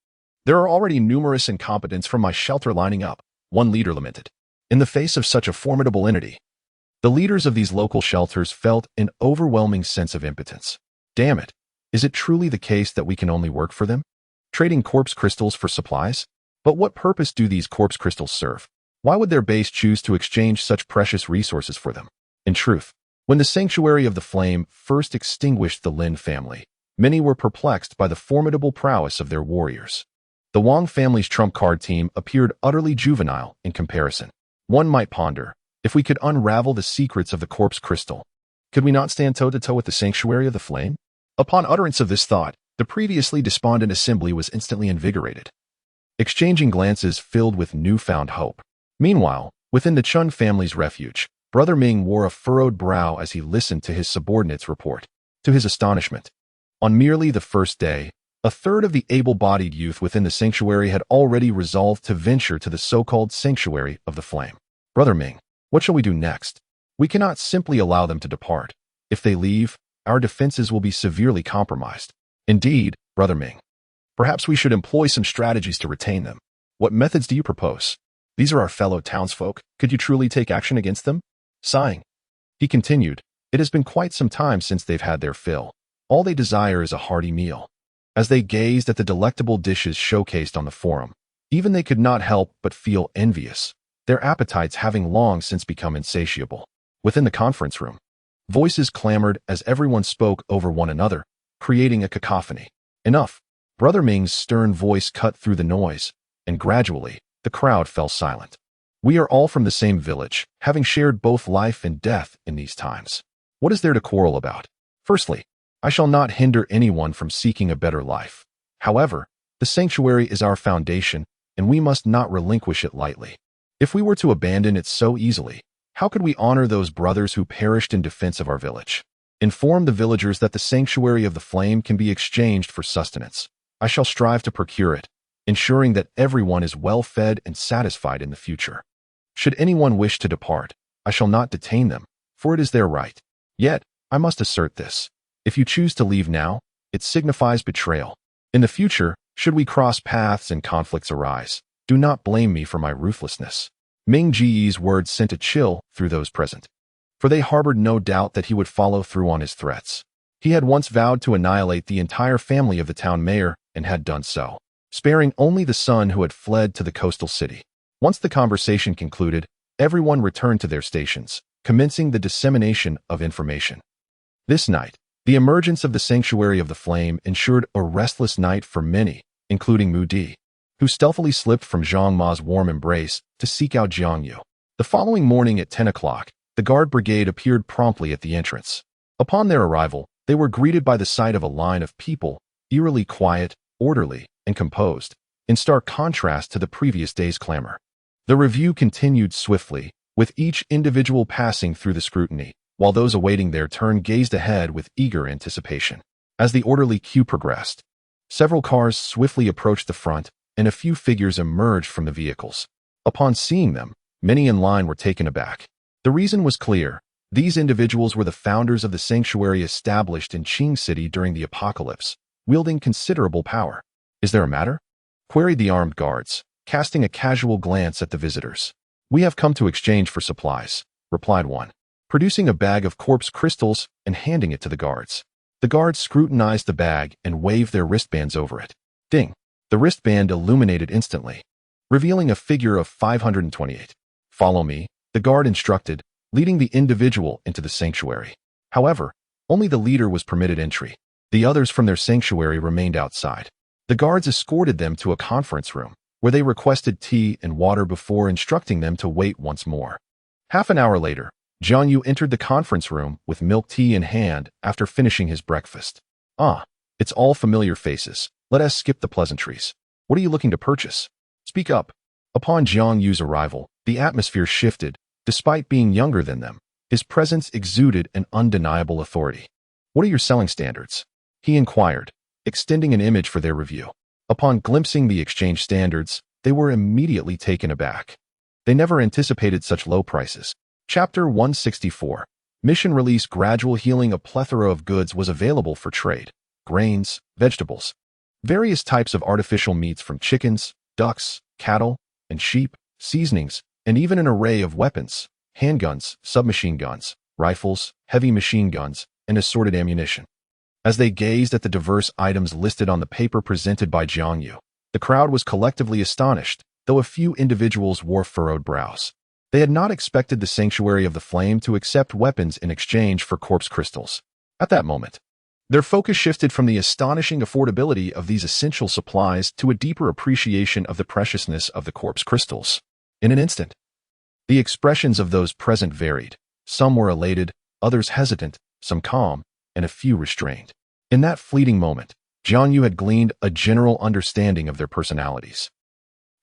S1: There are already numerous incompetents from my shelter lining up, one leader lamented. In the face of such a formidable entity, the leaders of these local shelters felt an overwhelming sense of impotence. Damn it, is it truly the case that we can only work for them? Trading corpse crystals for supplies? But what purpose do these corpse crystals serve? Why would their base choose to exchange such precious resources for them? In truth, when the Sanctuary of the Flame first extinguished the Lin family, many were perplexed by the formidable prowess of their warriors. The Wang family's trump card team appeared utterly juvenile in comparison. One might ponder, if we could unravel the secrets of the corpse crystal, could we not stand toe-to-toe with the Sanctuary of the Flame? Upon utterance of this thought, the previously despondent assembly was instantly invigorated, exchanging glances filled with newfound hope. Meanwhile, within the Chun family's refuge, Brother Ming wore a furrowed brow as he listened to his subordinate's report. To his astonishment, on merely the first day, a third of the able-bodied youth within the sanctuary had already resolved to venture to the so-called Sanctuary of the Flame. Brother Ming, what shall we do next? We cannot simply allow them to depart. If they leave, our defenses will be severely compromised. Indeed, Brother Ming. Perhaps we should employ some strategies to retain them. What methods do you propose? These are our fellow townsfolk. Could you truly take action against them? Sighing, he continued, it has been quite some time since they've had their fill. All they desire is a hearty meal. As they gazed at the delectable dishes showcased on the forum, even they could not help but feel envious, their appetites having long since become insatiable. Within the conference room, voices clamored as everyone spoke over one another, creating a cacophony. Enough! Brother Ming's stern voice cut through the noise, and gradually, the crowd fell silent. We are all from the same village, having shared both life and death in these times. What is there to quarrel about? Firstly, I shall not hinder anyone from seeking a better life. However, the sanctuary is our foundation, and we must not relinquish it lightly. If we were to abandon it so easily, how could we honor those brothers who perished in defense of our village? Inform the villagers that the Sanctuary of the Flame can be exchanged for sustenance. I shall strive to procure it, ensuring that everyone is well fed and satisfied in the future. Should anyone wish to depart, I shall not detain them, for it is their right. Yet, I must assert this. If you choose to leave now, it signifies betrayal. In the future, should we cross paths and conflicts arise, do not blame me for my ruthlessness. Ming Ji's words sent a chill through those present, for they harbored no doubt that he would follow through on his threats. He had once vowed to annihilate the entire family of the town mayor and had done so, sparing only the son who had fled to the coastal city. Once the conversation concluded, everyone returned to their stations, commencing the dissemination of information. This night, the emergence of the Sanctuary of the Flame ensured a restless night for many, including Mu Di, who stealthily slipped from Zhang Ma's warm embrace to seek out Jiang Yu. The following morning at 10 o'clock, the guard brigade appeared promptly at the entrance. Upon their arrival, they were greeted by the sight of a line of people, eerily quiet, orderly, and composed, in stark contrast to the previous day's clamor. The review continued swiftly, with each individual passing through the scrutiny, while those awaiting their turn gazed ahead with eager anticipation. As the orderly queue progressed, several cars swiftly approached the front, and a few figures emerged from the vehicles. Upon seeing them, many in line were taken aback. The reason was clear. These individuals were the founders of the sanctuary established in Qing City during the apocalypse, wielding considerable power. Is there a matter? Queried the armed guards, casting a casual glance at the visitors. We have come to exchange for supplies, replied one, producing a bag of corpse crystals and handing it to the guards. The guards scrutinized the bag and waved their wristbands over it. Ding! The wristband illuminated instantly, revealing a figure of 528. Follow me, the guard instructed, leading the individual into the sanctuary. However, only the leader was permitted entry. The others from their sanctuary remained outside. The guards escorted them to a conference room, where they requested tea and water before instructing them to wait once more. Half an hour later, Jiang Yu entered the conference room with milk tea in hand after finishing his breakfast. Ah, it's all familiar faces. Let us skip the pleasantries. What are you looking to purchase? Speak up. Upon Jiang Yu's arrival, the atmosphere shifted. Despite being younger than them, his presence exuded an undeniable authority. What are your selling standards? He inquired, extending an image for their review. Upon glimpsing the exchange standards, they were immediately taken aback. They never anticipated such low prices. Chapter 164. Mission Release. Gradual healing. A plethora of goods was available for trade. Grains, vegetables, various types of artificial meats from chickens, ducks, cattle, and sheep, seasonings, and even an array of weapons, handguns, submachine guns, rifles, heavy machine guns, and assorted ammunition. As they gazed at the diverse items listed on the paper presented by Jiang Yu, the crowd was collectively astonished, though a few individuals wore furrowed brows. They had not expected the Sanctuary of the Flame to accept weapons in exchange for corpse crystals. At that moment, their focus shifted from the astonishing affordability of these essential supplies to a deeper appreciation of the preciousness of the corpse crystals. In an instant, the expressions of those present varied. Some were elated, others hesitant, some calm, and a few restrained. In that fleeting moment, Jiang Yu had gleaned a general understanding of their personalities.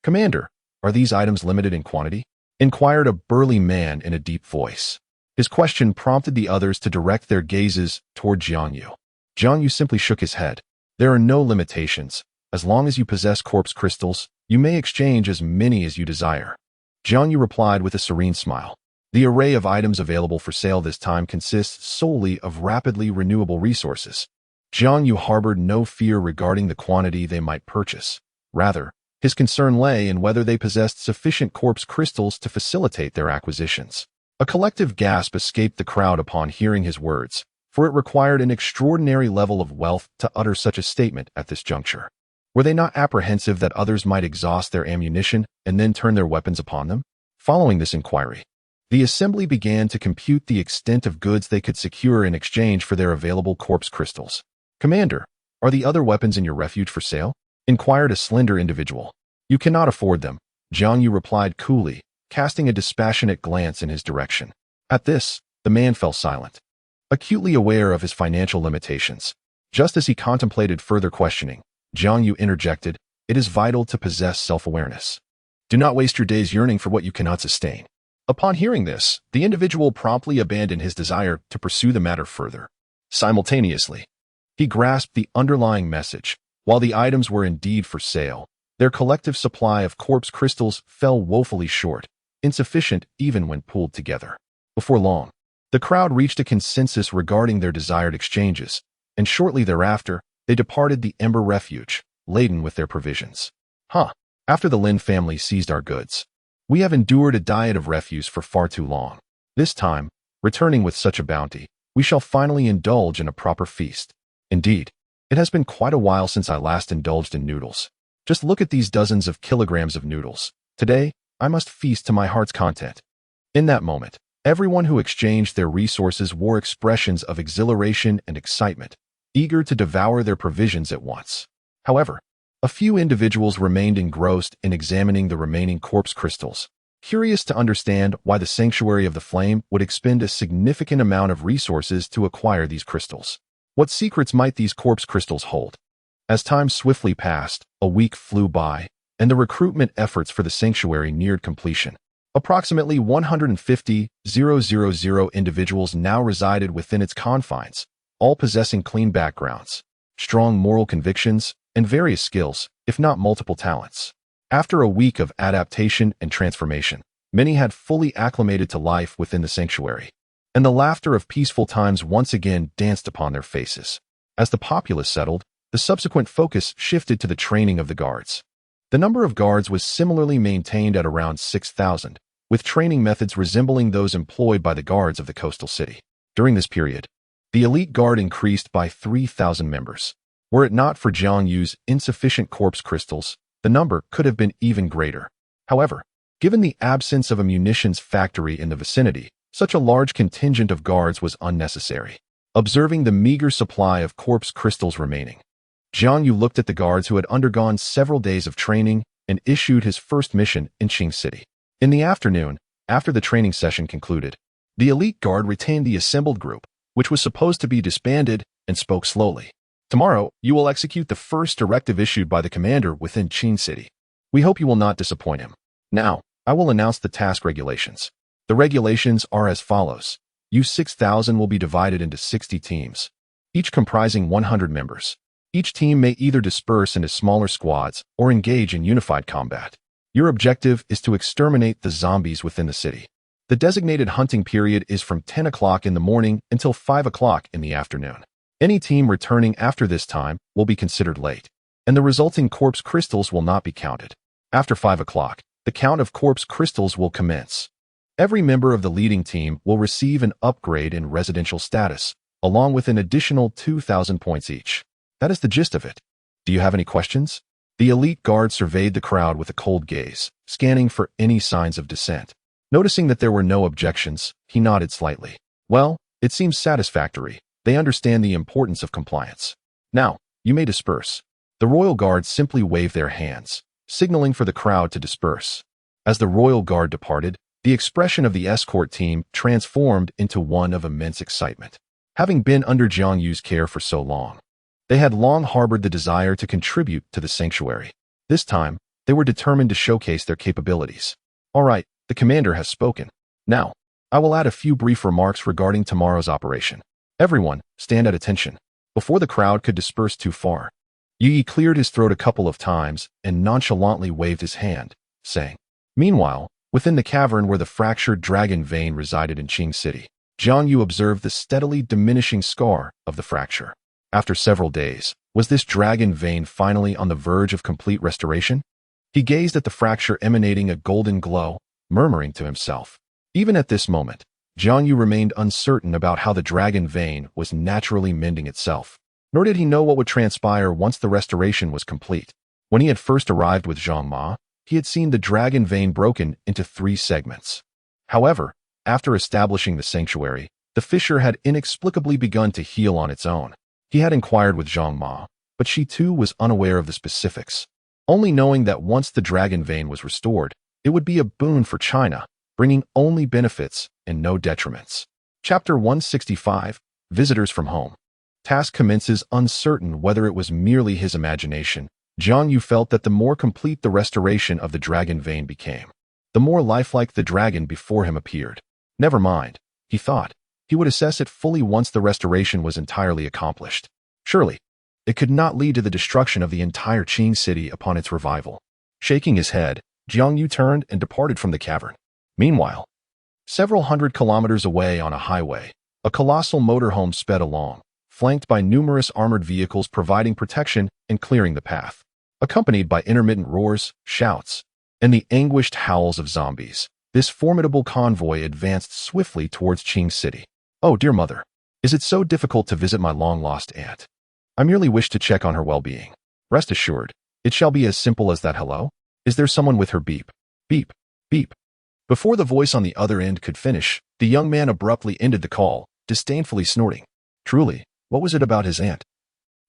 S1: "Commander, are these items limited in quantity?" inquired a burly man in a deep voice. His question prompted the others to direct their gazes toward Jiang Yu. Jiang Yu simply shook his head. "There are no limitations. As long as you possess corpse crystals, you may exchange as many as you desire." Jiang Yu replied with a serene smile. The array of items available for sale this time consists solely of rapidly renewable resources. Jiang Yu harbored no fear regarding the quantity they might purchase. Rather, his concern lay in whether they possessed sufficient corpse crystals to facilitate their acquisitions. A collective gasp escaped the crowd upon hearing his words, for it required an extraordinary level of wealth to utter such a statement at this juncture. Were they not apprehensive that others might exhaust their ammunition and then turn their weapons upon them? Following this inquiry, the assembly began to compute the extent of goods they could secure in exchange for their available corpse crystals. "Commander, are the other weapons in your refuge for sale?" inquired a slender individual. "You cannot afford them," Jiang Yu replied coolly, casting a dispassionate glance in his direction. At this, the man fell silent, acutely aware of his financial limitations. Just as he contemplated further questioning, Jiang Yu interjected, "It is vital to possess self-awareness. Do not waste your days yearning for what you cannot sustain." Upon hearing this, the individual promptly abandoned his desire to pursue the matter further. Simultaneously, he grasped the underlying message. While the items were indeed for sale, their collective supply of corpse crystals fell woefully short, insufficient even when pooled together. Before long, the crowd reached a consensus regarding their desired exchanges, and shortly thereafter, they departed the Ember Refuge, laden with their provisions. After the Lin family seized our goods, we have endured a diet of refuse for far too long. This time, returning with such a bounty, we shall finally indulge in a proper feast. Indeed, it has been quite a while since I last indulged in noodles. Just look at these dozens of kilograms of noodles. Today, I must feast to my heart's content." In that moment, everyone who exchanged their resources wore expressions of exhilaration and excitement, eager to devour their provisions at once. However, a few individuals remained engrossed in examining the remaining corpse crystals, curious to understand why the Sanctuary of the Flame would expend a significant amount of resources to acquire these crystals. What secrets might these corpse crystals hold? As time swiftly passed, a week flew by, and the recruitment efforts for the sanctuary neared completion. Approximately 150,000 individuals now resided within its confines, all possessing clean backgrounds, strong moral convictions, and various skills, if not multiple talents. After a week of adaptation and transformation, many had fully acclimated to life within the sanctuary, and the laughter of peaceful times once again danced upon their faces. As the populace settled, the subsequent focus shifted to the training of the guards. The number of guards was similarly maintained at around 6,000, with training methods resembling those employed by the guards of the coastal city. During this period, the elite guard increased by 3,000 members. Were it not for Jiang Yu's insufficient corpse crystals, the number could have been even greater. However, given the absence of a munitions factory in the vicinity, such a large contingent of guards was unnecessary. Observing the meager supply of corpse crystals remaining, Jiang Yu looked at the guards who had undergone several days of training and issued his first mission in Qing City. In the afternoon, after the training session concluded, The elite guard retained the assembled group, which was supposed to be disbanded, and spoke slowly. Tomorrow, you will execute the first directive issued by the commander within Qing City. We hope you will not disappoint him. Now, I will announce the task regulations. The regulations are as follows. You 6,000 will be divided into 60 teams, each comprising 100 members. Each team may either disperse into smaller squads or engage in unified combat. Your objective is to exterminate the zombies within the city. The designated hunting period is from 10 o'clock in the morning until 5 o'clock in the afternoon. Any team returning after this time will be considered late, and the resulting corpse crystals will not be counted. After 5 o'clock, the count of corpse crystals will commence. Every member of the leading team will receive an upgrade in residential status, along with an additional 2,000 points each. That is the gist of it. Do you have any questions? The elite guard surveyed the crowd with a cold gaze, scanning for any signs of dissent. Noticing that there were no objections, he nodded slightly. Well, it seems satisfactory. They understand the importance of compliance. Now, you may disperse. The royal guard simply waved their hands, signaling for the crowd to disperse. As the royal guard departed, the expression of the escort team transformed into one of immense excitement. Having been under Jiang Yu's care for so long, they had long harbored the desire to contribute to the sanctuary. This time, they were determined to showcase their capabilities. All right, the commander has spoken. Now, I will add a few brief remarks regarding tomorrow's operation. Everyone, stand at attention. Before the crowd could disperse too far, Yi cleared his throat a couple of times and nonchalantly waved his hand, saying, Meanwhile, within the cavern where the fractured dragon vein resided in Qing City, Jiang Yu observed the steadily diminishing scar of the fracture. After several days, was this dragon vein finally on the verge of complete restoration? He gazed at the fracture emanating a golden glow, murmuring to himself. Even at this moment, Jiang Yu remained uncertain about how the dragon vein was naturally mending itself. Nor did he know what would transpire once the restoration was complete. When he had first arrived with Zhang Ma, he had seen the dragon vein broken into 3 segments. However, after establishing the sanctuary, the fissure had inexplicably begun to heal on its own. He had inquired with Zhang Ma, but she too was unaware of the specifics, only knowing that once the dragon vein was restored, it would be a boon for China, bringing only benefits and no detriments. Chapter 165, Visitors from Home. Task commences uncertain whether it was merely his imagination. Jiang Yu felt that the more complete the restoration of the dragon vein became, the more lifelike the dragon before him appeared. Never mind, he thought. He would assess it fully once the restoration was entirely accomplished. Surely, it could not lead to the destruction of the entire Qing city upon its revival. Shaking his head, Jiang Yu turned and departed from the cavern. Meanwhile, several hundred kilometers away on a highway, a colossal motorhome sped along, flanked by numerous armored vehicles providing protection and clearing the path. Accompanied by intermittent roars, shouts, and the anguished howls of zombies, this formidable convoy advanced swiftly towards Qing City. Oh, dear mother, is it so difficult to visit my long-lost aunt? I merely wish to check on her well-being. Rest assured, it shall be as simple as that. Hello? Is there someone with her? Beep, beep, beep. Before the voice on the other end could finish, the young man abruptly ended the call, disdainfully snorting. Truly, what was it about his aunt,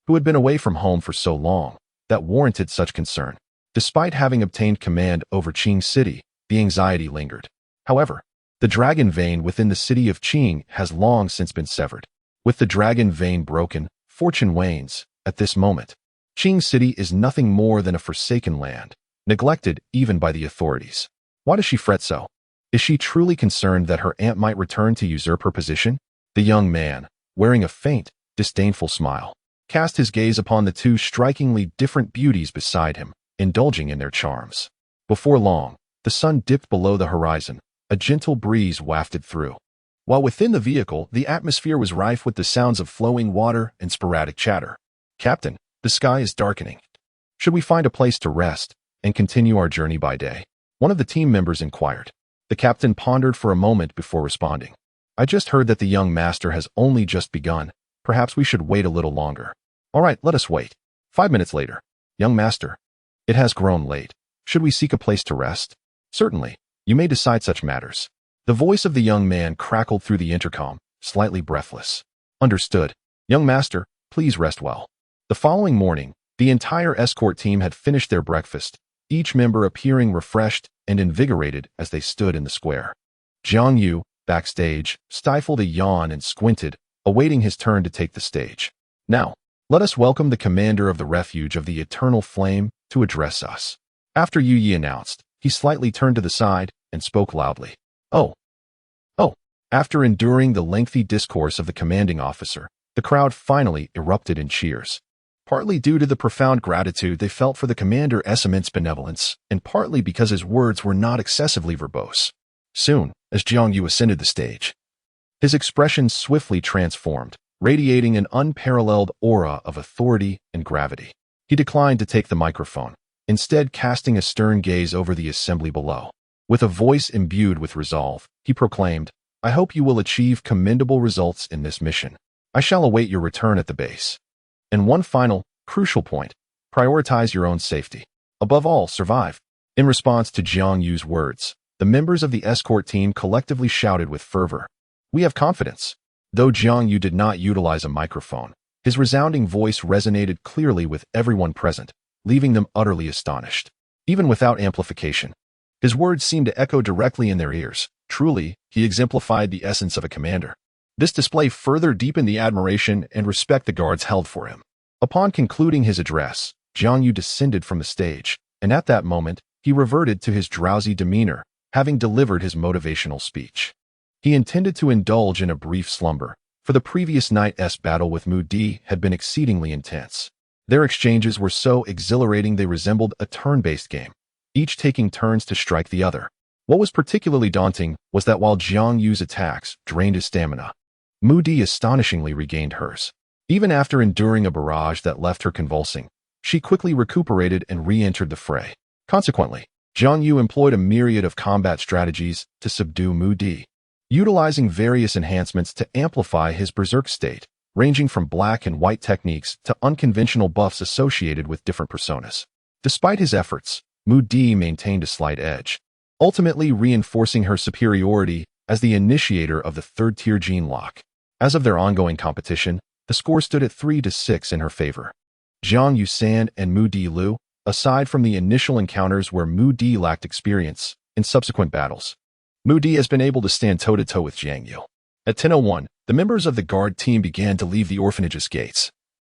S1: who had been away from home for so long, that warranted such concern? Despite having obtained command over Qing City, the anxiety lingered. However, the dragon vein within the city of Qing has long since been severed. With the dragon vein broken, fortune wanes. At this moment, Qing City is nothing more than a forsaken land, neglected even by the authorities. Why does she fret so? Is she truly concerned that her aunt might return to usurp her position? The young man, wearing a faint, disdainful smile, cast his gaze upon the 2 strikingly different beauties beside him, indulging in their charms. Before long, the sun dipped below the horizon. A gentle breeze wafted through. While within the vehicle, the atmosphere was rife with the sounds of flowing water and sporadic chatter. Captain, the sky is darkening. Should we find a place to rest and continue our journey by day? One of the team members inquired. The captain pondered for a moment before responding. I just heard that the young master has only just begun. Perhaps we should wait a little longer. All right, let us wait. 5 minutes later. Young master, it has grown late. Should we seek a place to rest? Certainly. You may decide such matters. The voice of the young man crackled through the intercom, slightly breathless. Understood. Young master, please rest well. The following morning, the entire escort team had finished their breakfast, each member appearing refreshed and invigorated as they stood in the square. Jiang Yu, backstage, stifled a yawn and squinted, awaiting his turn to take the stage. Now, let us welcome the commander of the refuge of the Eternal Flame to address us. After Yu announced, he slightly turned to the side and spoke loudly. Oh. After enduring the lengthy discourse of the commanding officer, the crowd finally erupted in cheers. Partly due to the profound gratitude they felt for the commander's immense benevolence, and partly because his words were not excessively verbose. Soon, as Jiang Yu ascended the stage, his expression swiftly transformed, radiating an unparalleled aura of authority and gravity. He declined to take the microphone, instead casting a stern gaze over the assembly below. With a voice imbued with resolve, he proclaimed, "I hope you will achieve commendable results in this mission. I shall await your return at the base. And one final, crucial point, prioritize your own safety. Above all, survive." In response to Jiang Yu's words, the members of the escort team collectively shouted with fervor, "We have confidence." Though Jiang Yu did not utilize a microphone, his resounding voice resonated clearly with everyone present, leaving them utterly astonished. Even without amplification, his words seemed to echo directly in their ears. Truly, he exemplified the essence of a commander. This display further deepened the admiration and respect the guards held for him. Upon concluding his address, Jiang Yu descended from the stage, and at that moment, he reverted to his drowsy demeanor, having delivered his motivational speech. He intended to indulge in a brief slumber, for the previous night's battle with Mu Di had been exceedingly intense. Their exchanges were so exhilarating they resembled a turn-based game, each taking turns to strike the other. What was particularly daunting was that while Jiang Yu's attacks drained his stamina, Mu Di astonishingly regained hers. Even after enduring a barrage that left her convulsing, she quickly recuperated and re-entered the fray. Consequently, Jiang Yu employed a myriad of combat strategies to subdue Mu Di, utilizing various enhancements to amplify his berserk state, ranging from black and white techniques to unconventional buffs associated with different personas. Despite his efforts, Mu Di maintained a slight edge, ultimately reinforcing her superiority as the initiator of the third-tier gene lock. As of their ongoing competition, the score stood at 3-6 in her favor. Jiang Yu San and Mu Di Lu, aside from the initial encounters where Mu Di lacked experience, in subsequent battles, Mu Di has been able to stand toe-to-toe with Jiang Yu. At 10:01, the members of the guard team began to leave the orphanage's gates,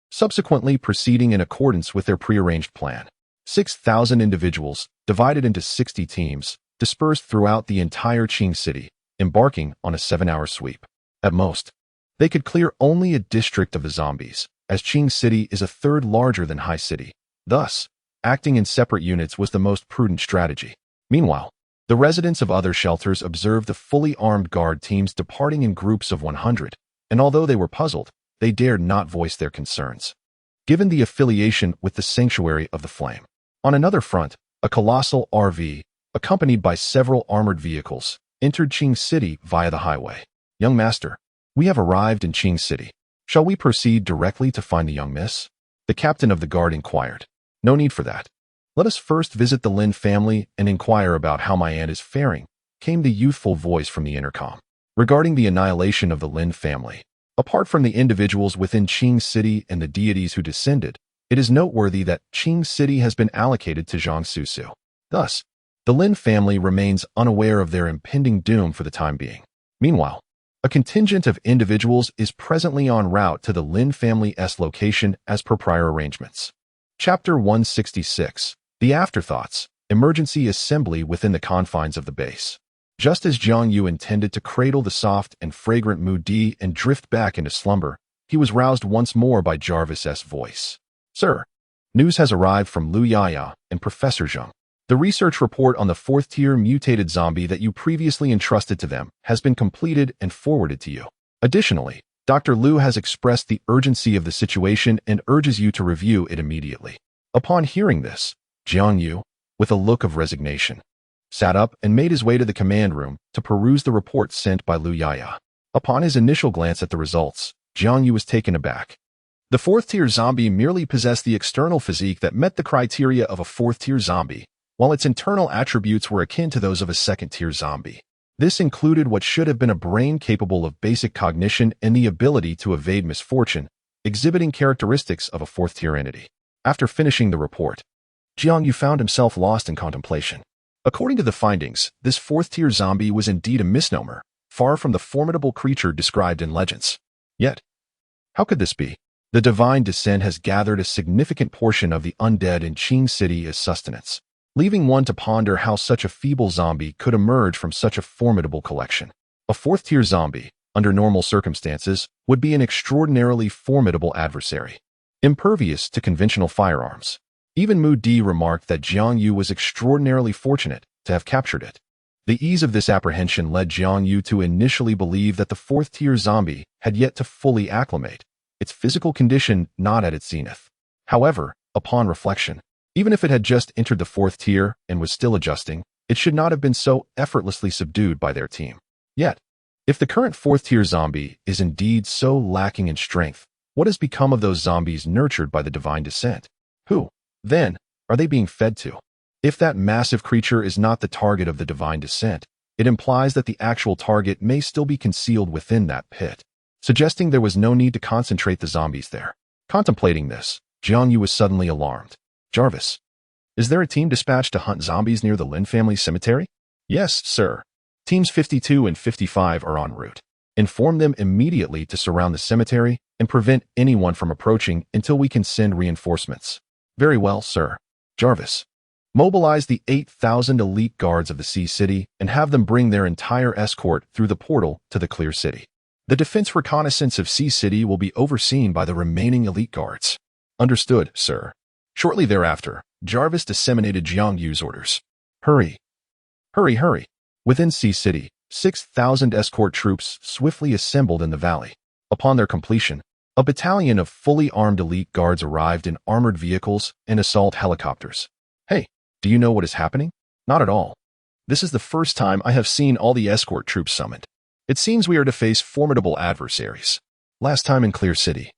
S1: subsequently proceeding in accordance with their prearranged plan. 6,000 individuals, divided into 60 teams, dispersed throughout the entire Qing city, embarking on a 7-hour sweep. At most, they could clear only a district of the zombies, as Qing City is a third larger than Hai City. Thus, acting in separate units was the most prudent strategy. Meanwhile, the residents of other shelters observed the fully armed guard teams departing in groups of 100, and although they were puzzled, they dared not voice their concerns, given the affiliation with the Sanctuary of the Flame. On another front, a colossal RV, accompanied by several armored vehicles, entered Qing City via the highway. "Young master, we have arrived in Qing City. Shall we proceed directly to find the young miss?" the captain of the guard inquired. "No need for that. Let us first visit the Lin family and inquire about how my aunt is faring," came the youthful voice from the intercom. Regarding the annihilation of the Lin family, apart from the individuals within Qing City and the deities who descended, it is noteworthy that Qing City has been allocated to Zhang Susu. Thus, the Lin family remains unaware of their impending doom for the time being. Meanwhile, a contingent of individuals is presently en route to the Lin family's location as per prior arrangements. Chapter 166. The Afterthoughts. Emergency Assembly within the confines of the base. Just as Jiang Yu intended to cradle the soft and fragrant Mu Di and drift back into slumber, he was roused once more by Jarvis's voice. "Sir, news has arrived from Lu Yaya and Professor Zheng. The research report on the 4th-tier mutated zombie that you previously entrusted to them has been completed and forwarded to you. Additionally, Dr. Lu has expressed the urgency of the situation and urges you to review it immediately." Upon hearing this, Jiang Yu, with a look of resignation, sat up and made his way to the command room to peruse the report sent by Lu Yaya. Upon his initial glance at the results, Jiang Yu was taken aback. The 4th-tier zombie merely possessed the external physique that met the criteria of a 4th-tier zombie, while its internal attributes were akin to those of a 2nd-tier zombie. This included what should have been a brain capable of basic cognition and the ability to evade misfortune, exhibiting characteristics of a 4th-tier entity. After finishing the report, Jiang Yu found himself lost in contemplation. According to the findings, this 4th-tier zombie was indeed a misnomer, far from the formidable creature described in legends. Yet, how could this be? The divine descent has gathered a significant portion of the undead in Qing City as sustenance, leaving one to ponder how such a feeble zombie could emerge from such a formidable collection. A fourth-tier zombie, under normal circumstances, would be an extraordinarily formidable adversary, impervious to conventional firearms. Even Mu Di remarked that Jiang Yu was extraordinarily fortunate to have captured it. The ease of this apprehension led Jiang Yu to initially believe that the fourth-tier zombie had yet to fully acclimate, its physical condition not at its zenith. However, upon reflection, even if it had just entered the fourth tier and was still adjusting, it should not have been so effortlessly subdued by their team. Yet, if the current fourth-tier zombie is indeed so lacking in strength, what has become of those zombies nurtured by the divine descent? Who, then, are they being fed to? If that massive creature is not the target of the divine descent, it implies that the actual target may still be concealed within that pit, suggesting there was no need to concentrate the zombies there. Contemplating this, Jiang Yu was suddenly alarmed. Jarvis, is there a team dispatched to hunt zombies near the Lin family cemetery? Yes, sir. Teams 52 and 55 are en route. Inform them immediately to surround the cemetery and prevent anyone from approaching until we can send reinforcements. Very well, sir. Jarvis, mobilize the 8,000 elite guards of the Sea City and have them bring their entire escort through the portal to the Clear City. The defense reconnaissance of Sea City will be overseen by the remaining elite guards. Understood, sir. Shortly thereafter, Jarvis disseminated Jiang Yu's orders. Hurry. Hurry, hurry. Within Sea City, 6,000 escort troops swiftly assembled in the valley. Upon their completion, a battalion of fully armed elite guards arrived in armored vehicles and assault helicopters. Hey, do you know what is happening? Not at all. This is the first time I have seen all the escort troops summoned. It seems we are to face formidable adversaries. Last time in Clear City,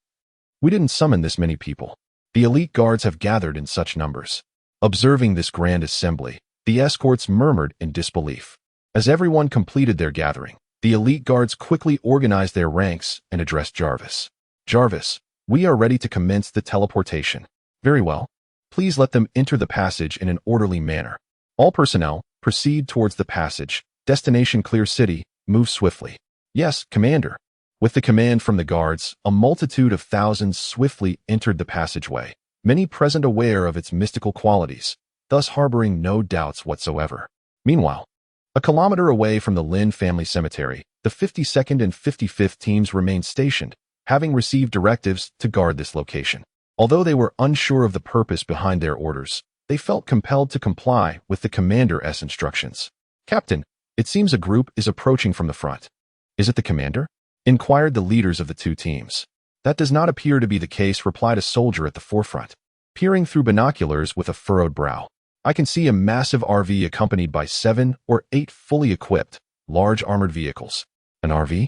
S1: we didn't summon this many people. The elite guards have gathered in such numbers. Observing this grand assembly, the escorts murmured in disbelief. As everyone completed their gathering, the elite guards quickly organized their ranks and addressed Jarvis. Jarvis, we are ready to commence the teleportation. Very well. Please let them enter the passage in an orderly manner. All personnel, proceed towards the passage. Destination Clear City, move swiftly. Yes, Commander. With the command from the guards, a multitude of thousands swiftly entered the passageway, many present aware of its mystical qualities, thus harboring no doubts whatsoever. Meanwhile, a kilometer away from the Lin family cemetery, the 52nd and 55th teams remained stationed, having received directives to guard this location. Although they were unsure of the purpose behind their orders, they felt compelled to comply with the commander's instructions. Captain, it seems a group is approaching from the front. Is it the commander? Inquired the leaders of the two teams. That does not appear to be the case, replied a soldier at the forefront. Peering through binoculars with a furrowed brow, I can see a massive RV accompanied by 7 or 8 fully equipped, large armored vehicles. An RV?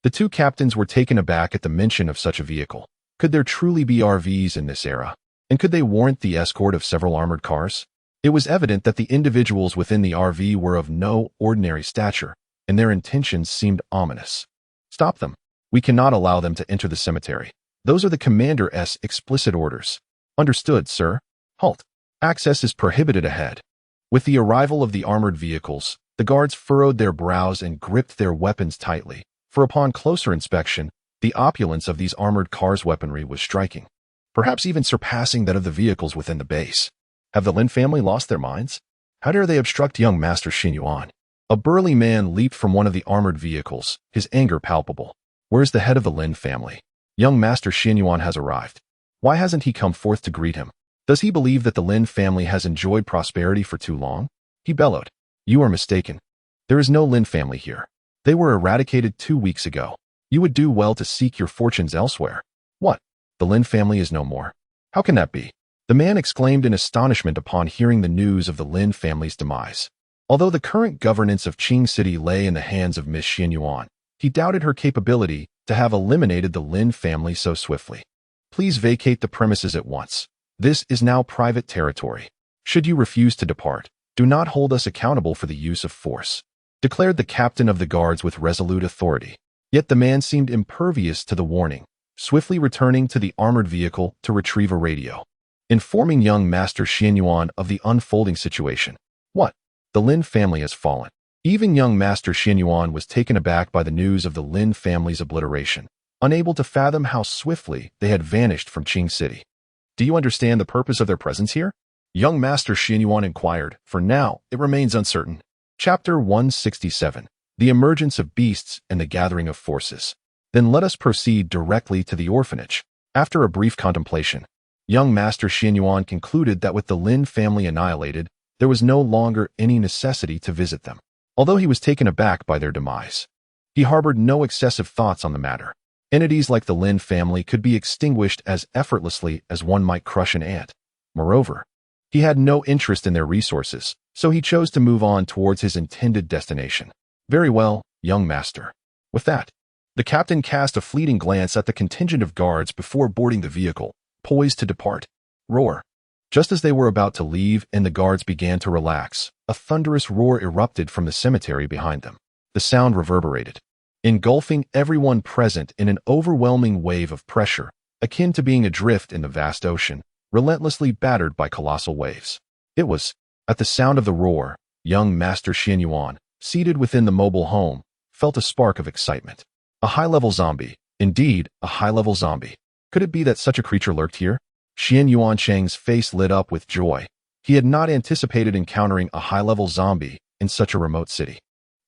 S1: The two captains were taken aback at the mention of such a vehicle. Could there truly be RVs in this era? And could they warrant the escort of several armored cars? It was evident that the individuals within the RV were of no ordinary stature, and their intentions seemed ominous. Stop them. We cannot allow them to enter the cemetery. Those are the commander's explicit orders. Understood, sir. Halt. Access is prohibited ahead. With the arrival of the armored vehicles, the guards furrowed their brows and gripped their weapons tightly, for upon closer inspection, the opulence of these armored cars' weaponry was striking, perhaps even surpassing that of the vehicles within the base. Have the Lin family lost their minds? How dare they obstruct young Master Xin Yuan? A burly man leaped from one of the armored vehicles, his anger palpable. Where's the head of the Lin family? Young Master Xin Yuan has arrived. Why hasn't he come forth to greet him? Does he believe that the Lin family has enjoyed prosperity for too long? He bellowed. You are mistaken. There is no Lin family here. They were eradicated 2 weeks ago. You would do well to seek your fortunes elsewhere. What? The Lin family is no more. How can that be? The man exclaimed in astonishment upon hearing the news of the Lin family's demise. Although the current governance of Qing City lay in the hands of Miss Xin Yuan, he doubted her capability to have eliminated the Lin family so swiftly. Please vacate the premises at once. This is now private territory. Should you refuse to depart, do not hold us accountable for the use of force, declared the captain of the guards with resolute authority. Yet the man seemed impervious to the warning, swiftly returning to the armored vehicle to retrieve a radio, informing young Master Xin Yuan of the unfolding situation. What? The Lin family has fallen. Even young Master Xin Yuan was taken aback by the news of the Lin family's obliteration, unable to fathom how swiftly they had vanished from Qing City. Do you understand the purpose of their presence here? Young Master Xin Yuan inquired. For now, it remains uncertain. Chapter 167. The Emergence of Beasts and the Gathering of Forces. Then let us proceed directly to the orphanage. After a brief contemplation, young Master Xin Yuan concluded that with the Lin family annihilated, there was no longer any necessity to visit them. Although he was taken aback by their demise, he harbored no excessive thoughts on the matter. Entities like the Lin family could be extinguished as effortlessly as one might crush an ant. Moreover, he had no interest in their resources, so he chose to move on towards his intended destination. Very well, young master. With that, the captain cast a fleeting glance at the contingent of guards before boarding the vehicle, poised to depart. Roar. Just as they were about to leave and the guards began to relax, a thunderous roar erupted from the cemetery behind them. The sound reverberated, engulfing everyone present in an overwhelming wave of pressure, akin to being adrift in the vast ocean, relentlessly battered by colossal waves. It was, at the sound of the roar, young Master Xin Yuan, seated within the mobile home, felt a spark of excitement. A high-level zombie. Indeed, a high-level zombie. Could it be that such a creature lurked here? Xin Yuan Cheng's face lit up with joy. He had not anticipated encountering a high-level zombie in such a remote city.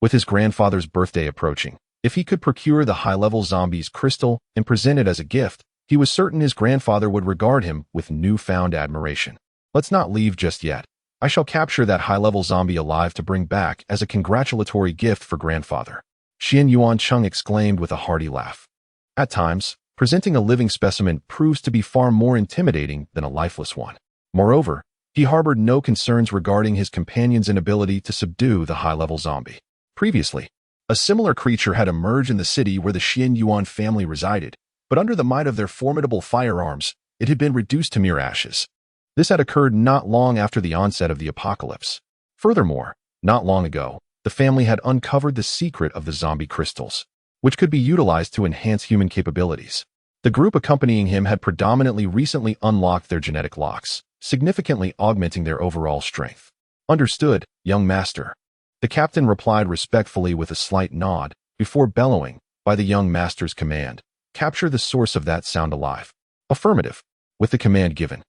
S1: With his grandfather's birthday approaching, if he could procure the high-level zombie's crystal and present it as a gift, he was certain his grandfather would regard him with newfound admiration. Let's not leave just yet. I shall capture that high-level zombie alive to bring back as a congratulatory gift for grandfather. Xin Yuan Cheng exclaimed with a hearty laugh. At times, presenting a living specimen proves to be far more intimidating than a lifeless one. Moreover, he harbored no concerns regarding his companion's inability to subdue the high-level zombie. Previously, a similar creature had emerged in the city where the Xin Yuan family resided, but under the might of their formidable firearms, it had been reduced to mere ashes. This had occurred not long after the onset of the apocalypse. Furthermore, not long ago, the family had uncovered the secret of the zombie crystals, which could be utilized to enhance human capabilities. The group accompanying him had predominantly recently unlocked their genetic locks, significantly augmenting their overall strength. Understood, young master. The captain replied respectfully with a slight nod, before bellowing, by the young master's command, capture the source of that sound alive. Affirmative. With the command given,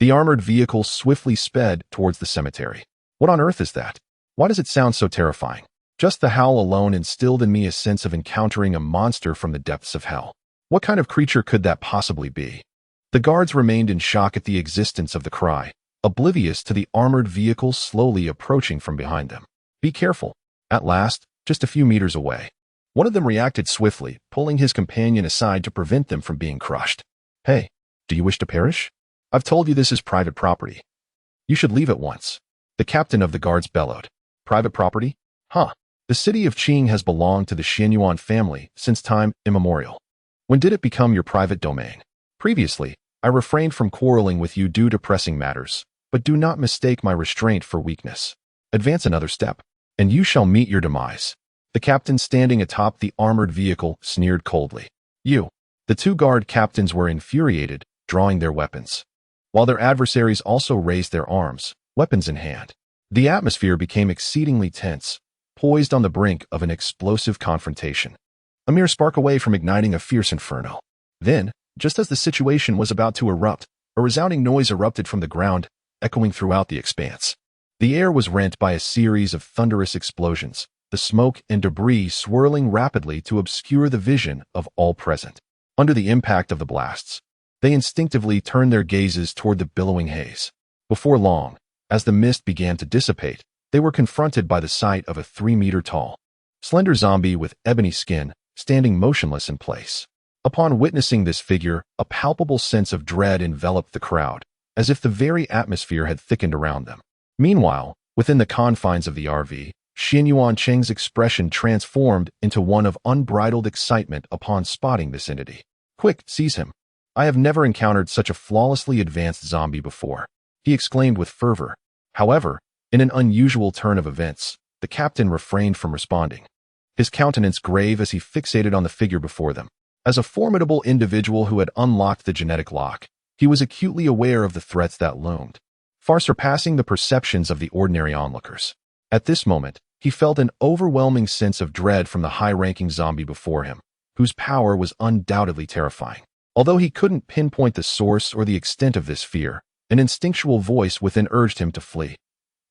S1: the armored vehicle swiftly sped towards the cemetery. What on earth is that? Why does it sound so terrifying? Just the howl alone instilled in me a sense of encountering a monster from the depths of hell. What kind of creature could that possibly be? The guards remained in shock at the existence of the cry, oblivious to the armored vehicle slowly approaching from behind them. Be careful. At last, just a few meters away, one of them reacted swiftly, pulling his companion aside to prevent them from being crushed. Hey, do you wish to perish? I've told you this is private property. You should leave at once. The captain of the guards bellowed. Private property? Huh. The city of Qing has belonged to the Xin Yuan family since time immemorial. When did it become your private domain? Previously, I refrained from quarreling with you due to pressing matters, but do not mistake my restraint for weakness. Advance another step, and you shall meet your demise. The captain standing atop the armored vehicle sneered coldly. You. The two guard captains were infuriated, drawing their weapons, while their adversaries also raised their arms, weapons in hand. The atmosphere became exceedingly tense, poised on the brink of an explosive confrontation, a mere spark away from igniting a fierce inferno. Then, just as the situation was about to erupt, a resounding noise erupted from the ground, echoing throughout the expanse. The air was rent by a series of thunderous explosions, the smoke and debris swirling rapidly to obscure the vision of all present. Under the impact of the blasts, they instinctively turned their gazes toward the billowing haze. Before long, as the mist began to dissipate, they were confronted by the sight of a 3-meter-tall, slender zombie with ebony skin, standing motionless in place. Upon witnessing this figure, a palpable sense of dread enveloped the crowd, as if the very atmosphere had thickened around them. Meanwhile, within the confines of the RV, Xin Yuan Cheng's expression transformed into one of unbridled excitement upon spotting this entity. Quick, seize him. I have never encountered such a flawlessly advanced zombie before, he exclaimed with fervor. However, in an unusual turn of events, the captain refrained from responding, his countenance grave as he fixated on the figure before them. As a formidable individual who had unlocked the genetic lock, he was acutely aware of the threats that loomed, far surpassing the perceptions of the ordinary onlookers. At this moment, He felt an overwhelming sense of dread from the high-ranking zombie before him, whose power was undoubtedly terrifying. Although he couldn't pinpoint the source or the extent of this fear, an instinctual voice within urged him to flee.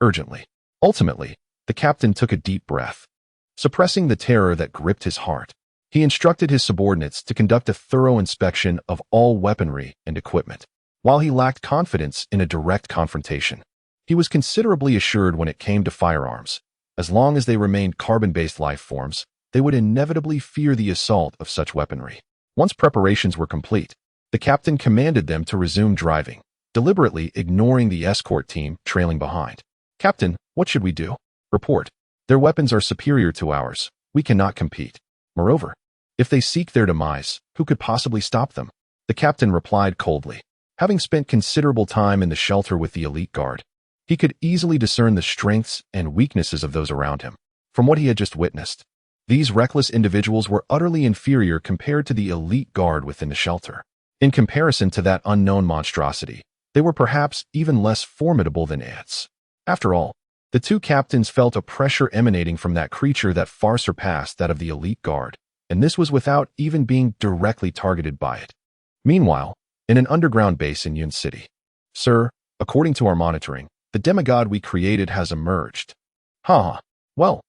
S1: Urgently. Ultimately, the captain took a deep breath. Suppressing the terror that gripped his heart, he instructed his subordinates to conduct a thorough inspection of all weaponry and equipment. While he lacked confidence in a direct confrontation, he was considerably assured when it came to firearms. As long as they remained carbon-based life forms, they would inevitably fear the assault of such weaponry. Once preparations were complete, the captain commanded them to resume driving, deliberately ignoring the escort team trailing behind. "Captain, what should we do?" "Report. Their weapons are superior to ours. We cannot compete. Moreover, if they seek their demise, who could possibly stop them?" The captain replied coldly. Having spent considerable time in the shelter with the elite guard, he could easily discern the strengths and weaknesses of those around him. From what he had just witnessed, these reckless individuals were utterly inferior compared to the elite guard within the shelter. In comparison to that unknown monstrosity, they were perhaps even less formidable than ants. After all, the two captains felt a pressure emanating from that creature that far surpassed that of the elite guard, and this was without even being directly targeted by it. Meanwhile, in an underground base in Yun City, "Sir, according to our monitoring, the demigod we created has emerged." "Huh. Well.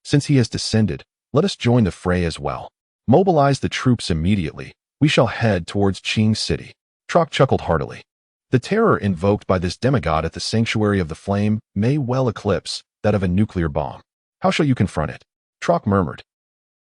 S1: Since he has descended, let us join the fray as well. Mobilize the troops immediately. We shall head towards Qing City." Trock chuckled heartily. The terror invoked by this demigod at the sanctuary of the flame may well eclipse that of a nuclear bomb. "How shall you confront it?" Trock murmured.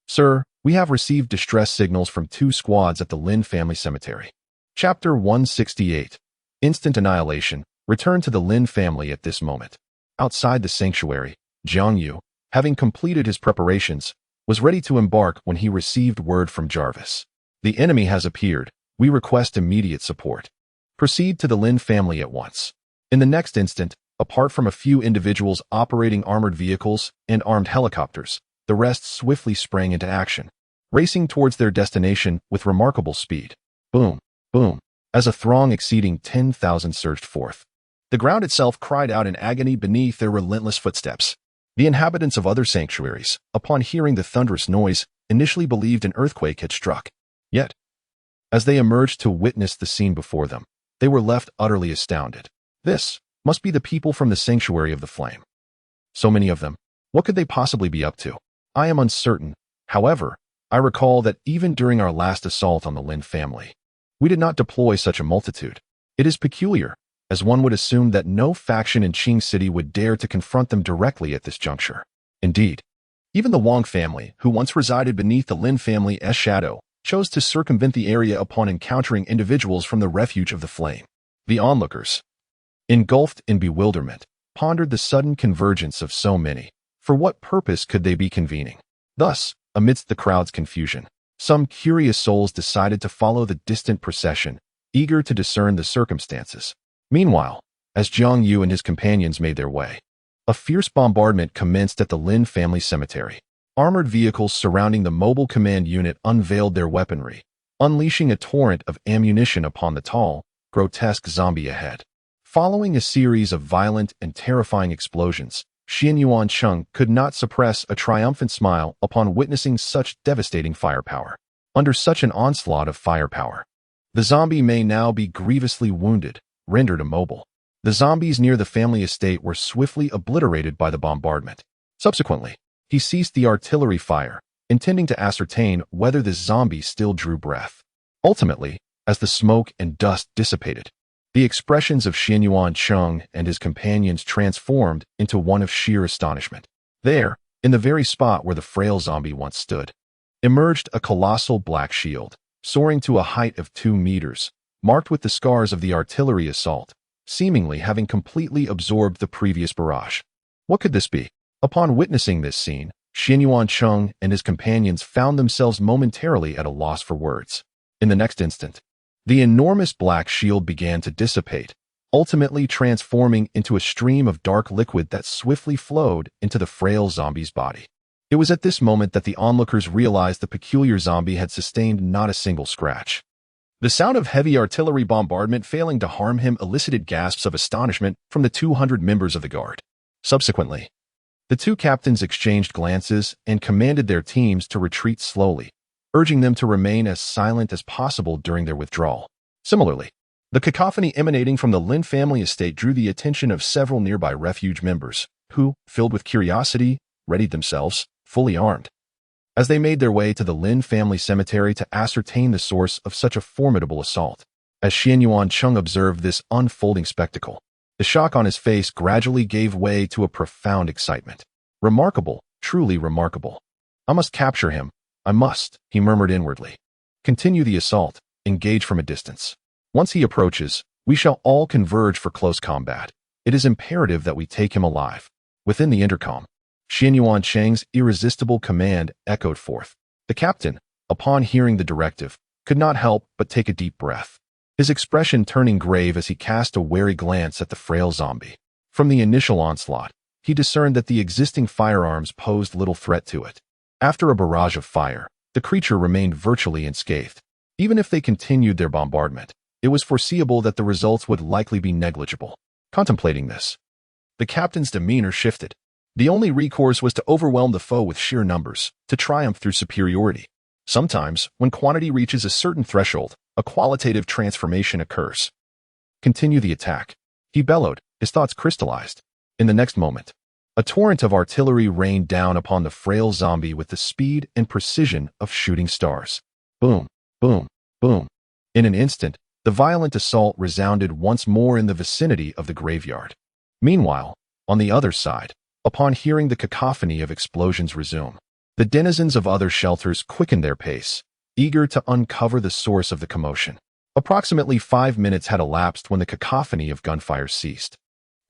S1: "Sir, we have received distress signals from 2 squads at the Lin family cemetery." Chapter 168. Instant Annihilation. Return to the Lin family at this moment. Outside the sanctuary, Jiang Yu, having completed his preparations, was ready to embark when he received word from Jarvis. "The enemy has appeared. We request immediate support. Proceed to the Lin family at once." In the next instant, apart from a few individuals operating armored vehicles and armed helicopters, the rest swiftly sprang into action, racing towards their destination with remarkable speed. Boom, boom, as a throng exceeding 10,000 surged forth. The ground itself cried out in agony beneath their relentless footsteps. The inhabitants of other sanctuaries, upon hearing the thunderous noise, initially believed an earthquake had struck. Yet, as they emerged to witness the scene before them, they were left utterly astounded. This must be the people from the sanctuary of the flame. So many of them. What could they possibly be up to? I am uncertain. However, I recall that even during our last assault on the Lin family, we did not deploy such a multitude. It is peculiar, as one would assume that no faction in Qing City would dare to confront them directly at this juncture. Indeed, even the Wang family, who once resided beneath the Lin family's shadow, chose to circumvent the area upon encountering individuals from the refuge of the flame. The onlookers, engulfed in bewilderment, pondered the sudden convergence of so many. For what purpose could they be convening? Thus, amidst the crowd's confusion, some curious souls decided to follow the distant procession, eager to discern the circumstances. Meanwhile, as Jiang Yu and his companions made their way, a fierce bombardment commenced at the Lin family cemetery. Armored vehicles surrounding the mobile command unit unveiled their weaponry, unleashing a torrent of ammunition upon the tall, grotesque zombie ahead. Following a series of violent and terrifying explosions, Xianyuan Cheng could not suppress a triumphant smile upon witnessing such devastating firepower. Under such an onslaught of firepower, the zombie may now be grievously wounded, rendered immobile. The zombies near the family estate were swiftly obliterated by the bombardment. Subsequently, he ceased the artillery fire, intending to ascertain whether this zombie still drew breath. Ultimately, as the smoke and dust dissipated, the expressions of Xianyuan Cheng and his companions transformed into one of sheer astonishment. There, in the very spot where the frail zombie once stood, emerged a colossal black shield, soaring to a height of 2 meters, marked with the scars of the artillery assault, seemingly having completely absorbed the previous barrage. What could this be? Upon witnessing this scene, Xianyuan Cheng and his companions found themselves momentarily at a loss for words. In the next instant, the enormous black shield began to dissipate, ultimately transforming into a stream of dark liquid that swiftly flowed into the frail zombie's body. It was at this moment that the onlookers realized the peculiar zombie had sustained not a single scratch. The sound of heavy artillery bombardment failing to harm him elicited gasps of astonishment from the 200 members of the guard. Subsequently, The two captains exchanged glances and commanded their teams to retreat slowly, urging them to remain as silent as possible during their withdrawal. Similarly, the cacophony emanating from the Lin family estate drew the attention of several nearby refuge members, who, filled with curiosity, readied themselves, fully armed. As they made their way to the Lin family cemetery to ascertain the source of such a formidable assault, as Xianyuan Cheng observed this unfolding spectacle, the shock on his face gradually gave way to a profound excitement. Remarkable, truly remarkable. I must capture him. I must, he murmured inwardly. Continue the assault, engage from a distance. Once he approaches, we shall all converge for close combat. It is imperative that we take him alive. Within the intercom, Xianyuan Cheng's irresistible command echoed forth. The captain, upon hearing the directive, could not help but take a deep breath, his expression turning grave as he cast a wary glance at the frail zombie. From the initial onslaught, he discerned that the existing firearms posed little threat to it. After a barrage of fire, the creature remained virtually unscathed. Even if they continued their bombardment, it was foreseeable that the results would likely be negligible. Contemplating this, the captain's demeanor shifted. The only recourse was to overwhelm the foe with sheer numbers, to triumph through superiority. Sometimes, when quantity reaches a certain threshold, a qualitative transformation occurs. Continue the attack, he bellowed, his thoughts crystallized. In the next moment, a torrent of artillery rained down upon the frail zombie with the speed and precision of shooting stars. Boom, boom, boom. In an instant, the violent assault resounded once more in the vicinity of the graveyard. Meanwhile, on the other side, upon hearing the cacophony of explosions resume, the denizens of other shelters quickened their pace, eager to uncover the source of the commotion. Approximately 5 minutes had elapsed when the cacophony of gunfire ceased,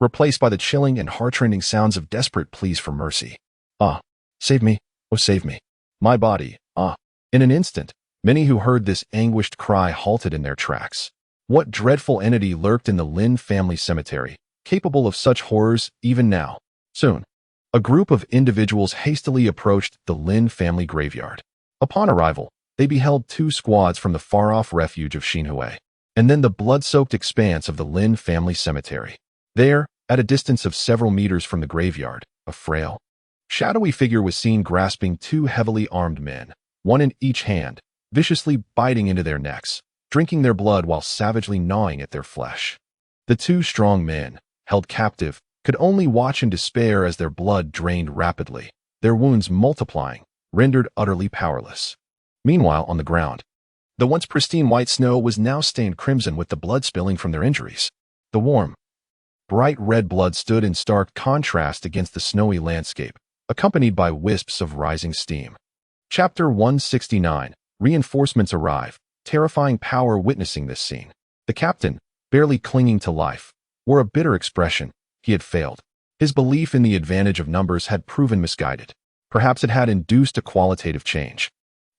S1: replaced by the chilling and heart-rending sounds of desperate pleas for mercy. Ah, save me, oh save me. My body, ah. In an instant, many who heard this anguished cry halted in their tracks. What dreadful entity lurked in the Lin family cemetery, capable of such horrors even now? Soon, a group of individuals hastily approached the Lin family graveyard. Upon arrival, they beheld 2 squads from the far-off refuge of Xinhui, and then the blood-soaked expanse of the Lin family cemetery. There, at a distance of several meters from the graveyard, a frail, shadowy figure was seen grasping 2 heavily armed men, one in each hand, viciously biting into their necks, drinking their blood while savagely gnawing at their flesh. The 2 strong men, held captive, could only watch in despair as their blood drained rapidly, their wounds multiplying, rendered utterly powerless. Meanwhile, on the ground, the once pristine white snow was now stained crimson with the blood spilling from their injuries. The warm, bright red blood stood in stark contrast against the snowy landscape, accompanied by wisps of rising steam. Chapter 169. Reinforcements arrive, terrifying power witnessing this scene. The captain, barely clinging to life, wore a bitter expression. He had failed. His belief in the advantage of numbers had proven misguided. Perhaps it had induced a qualitative change.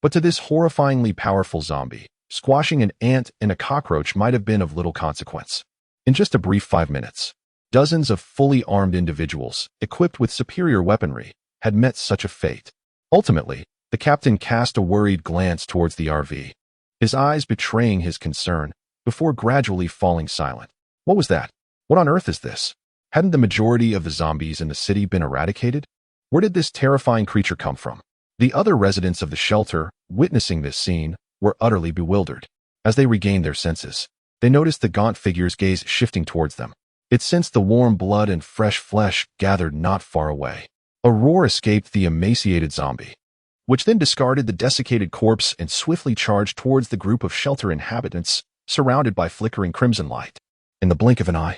S1: But to this horrifyingly powerful zombie, squashing an ant and a cockroach might have been of little consequence. In just a brief 5 minutes, dozens of fully armed individuals, equipped with superior weaponry, had met such a fate. Ultimately, the captain cast a worried glance towards the RV, his eyes betraying his concern, before gradually falling silent. What was that? What on earth is this? Hadn't the majority of the zombies in the city been eradicated? Where did this terrifying creature come from? The other residents of the shelter, witnessing this scene, were utterly bewildered. As they regained their senses, they noticed the gaunt figure's gaze shifting towards them. It sensed the warm blood and fresh flesh gathered not far away. A roar escaped the emaciated zombie, which then discarded the desiccated corpse and swiftly charged towards the group of shelter inhabitants, surrounded by flickering crimson light. In the blink of an eye,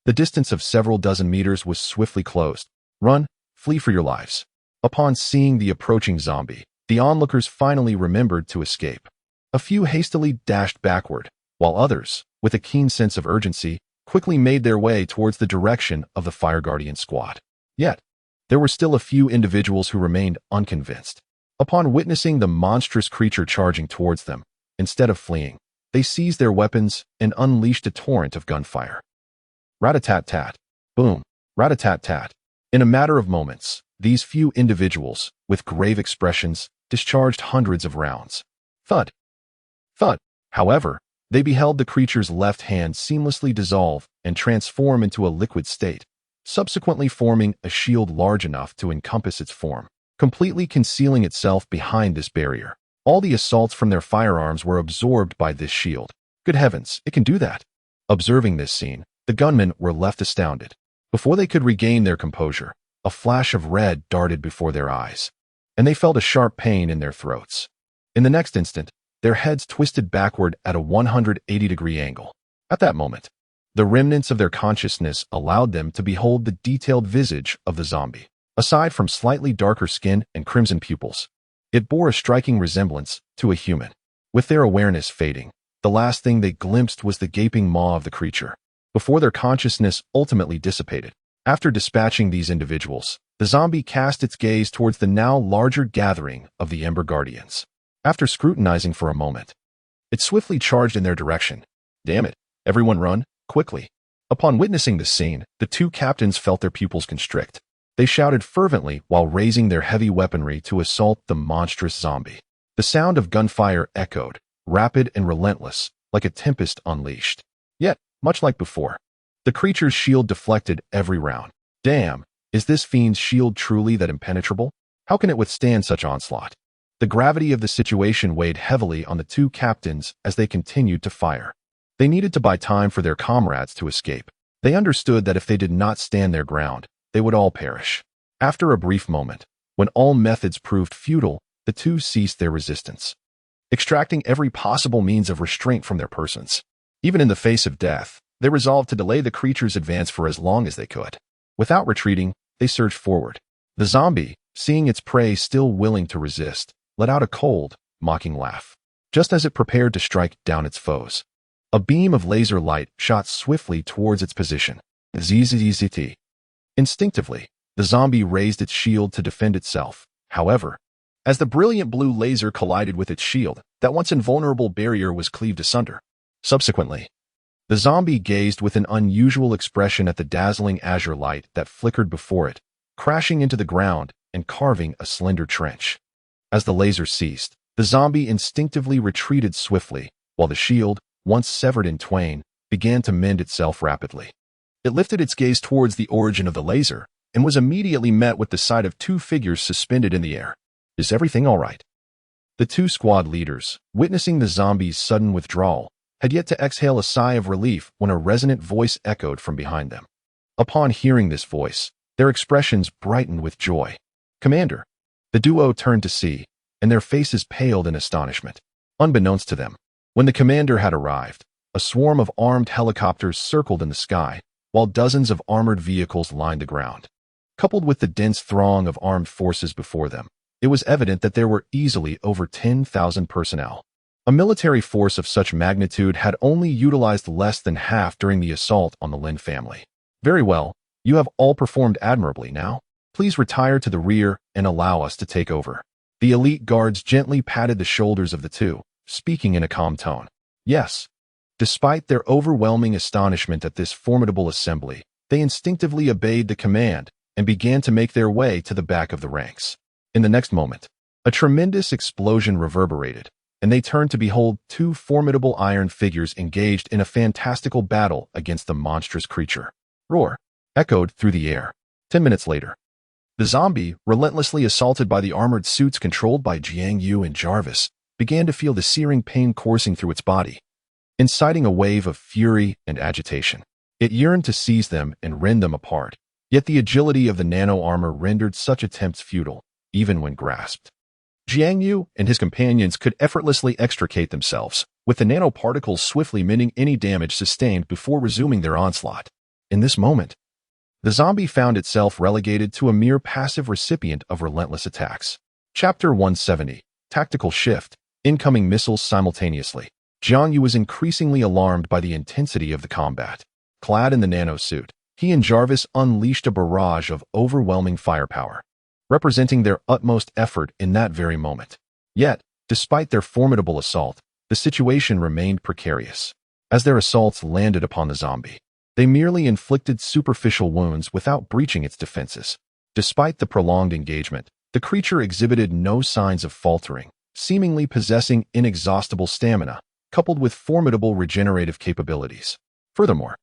S1: the distance of several dozen meters was swiftly closed. Run, flee for your lives. Upon seeing the approaching zombie, the onlookers finally remembered to escape. A few hastily dashed backward, while others, with a keen sense of urgency, quickly made their way towards the direction of the Fire Guardian squad. Yet, there were still a few individuals who remained unconvinced. Upon witnessing the monstrous creature charging towards them, instead of fleeing, they seized their weapons and unleashed a torrent of gunfire. Rat-a-tat-tat. Boom. Rat-a-tat-tat. In a matter of moments, these few individuals, with grave expressions, discharged hundreds of rounds. Thud. Thud. However, they beheld the creature's left hand seamlessly dissolve and transform into a liquid state, subsequently forming a shield large enough to encompass its form, completely concealing itself behind this barrier. All the assaults from their firearms were absorbed by this shield. Good heavens, it can do that! Observing this scene, the gunmen were left astounded. Before they could regain their composure, a flash of red darted before their eyes, and they felt a sharp pain in their throats. In the next instant, their heads twisted backward at a 180-degree angle. At that moment, the remnants of their consciousness allowed them to behold the detailed visage of the zombie. Aside from slightly darker skin and crimson pupils, it bore a striking resemblance to a human. With their awareness fading, the last thing they glimpsed was the gaping maw of the creature, before their consciousness ultimately dissipated. After dispatching these individuals, the zombie cast its gaze towards the now larger gathering of the Ember Guardians. After scrutinizing for a moment, it swiftly charged in their direction. Damn it, everyone run, quickly. Upon witnessing this scene, the two captains felt their pupils constrict. They shouted fervently while raising their heavy weaponry to assault the monstrous zombie. The sound of gunfire echoed, rapid and relentless, like a tempest unleashed. Yet, much like before, the creature's shield deflected every round. Damn, is this fiend's shield truly that impenetrable? How can it withstand such onslaught? The gravity of the situation weighed heavily on the two captains as they continued to fire. They needed to buy time for their comrades to escape. They understood that if they did not stand their ground, they would all perish. After a brief moment, when all methods proved futile, the two ceased their resistance, extracting every possible means of restraint from their persons. Even in the face of death, they resolved to delay the creature's advance for as long as they could. Without retreating, they surged forward. The zombie, seeing its prey still willing to resist, let out a cold, mocking laugh. Just as it prepared to strike down its foes, a beam of laser light shot swiftly towards its position. Zzzt. Instinctively, the zombie raised its shield to defend itself. However, as the brilliant blue laser collided with its shield, that once invulnerable barrier was cleaved asunder. Subsequently, the zombie gazed with an unusual expression at the dazzling azure light that flickered before it, crashing into the ground and carving a slender trench. As the laser ceased, the zombie instinctively retreated swiftly, while the shield, once severed in twain, began to mend itself rapidly. It lifted its gaze towards the origin of the laser and was immediately met with the sight of two figures suspended in the air. Is everything all right? The two squad leaders, witnessing the zombie's sudden withdrawal, had yet to exhale a sigh of relief when a resonant voice echoed from behind them. Upon hearing this voice, their expressions brightened with joy. Commander! The duo turned to see, and their faces paled in astonishment. Unbeknownst to them, when the commander had arrived, a swarm of armed helicopters circled in the sky, while dozens of armored vehicles lined the ground. Coupled with the dense throng of armed forces before them, it was evident that there were easily over 10,000 personnel. A military force of such magnitude had only utilized less than half during the assault on the Lin family. Very well, you have all performed admirably now. Please retire to the rear and allow us to take over. The elite guards gently patted the shoulders of the two, speaking in a calm tone. Yes. Despite their overwhelming astonishment at this formidable assembly, they instinctively obeyed the command and began to make their way to the back of the ranks. In the next moment, a tremendous explosion reverberated, and they turned to behold two formidable iron figures engaged in a fantastical battle against the monstrous creature. Roar echoed through the air. 10 minutes later, the zombie, relentlessly assaulted by the armored suits controlled by Jiang Yu and Jarvis, began to feel the searing pain coursing through its body, inciting a wave of fury and agitation. It yearned to seize them and rend them apart, yet the agility of the nano-armor rendered such attempts futile, even when grasped. Jiang Yu and his companions could effortlessly extricate themselves, with the nanoparticles swiftly mending any damage sustained before resuming their onslaught. In this moment, the zombie found itself relegated to a mere passive recipient of relentless attacks. Chapter 170, Tactical Shift, Incoming Missiles Simultaneously. Jiang Yu was increasingly alarmed by the intensity of the combat. Clad in the nanosuit, he and Jarvis unleashed a barrage of overwhelming firepower, representing their utmost effort in that very moment. Yet, despite their formidable assault, the situation remained precarious. As their assaults landed upon the zombie, they merely inflicted superficial wounds without breaching its defenses. Despite the prolonged engagement, the creature exhibited no signs of faltering, seemingly possessing inexhaustible stamina, coupled with formidable regenerative capabilities. Furthermore,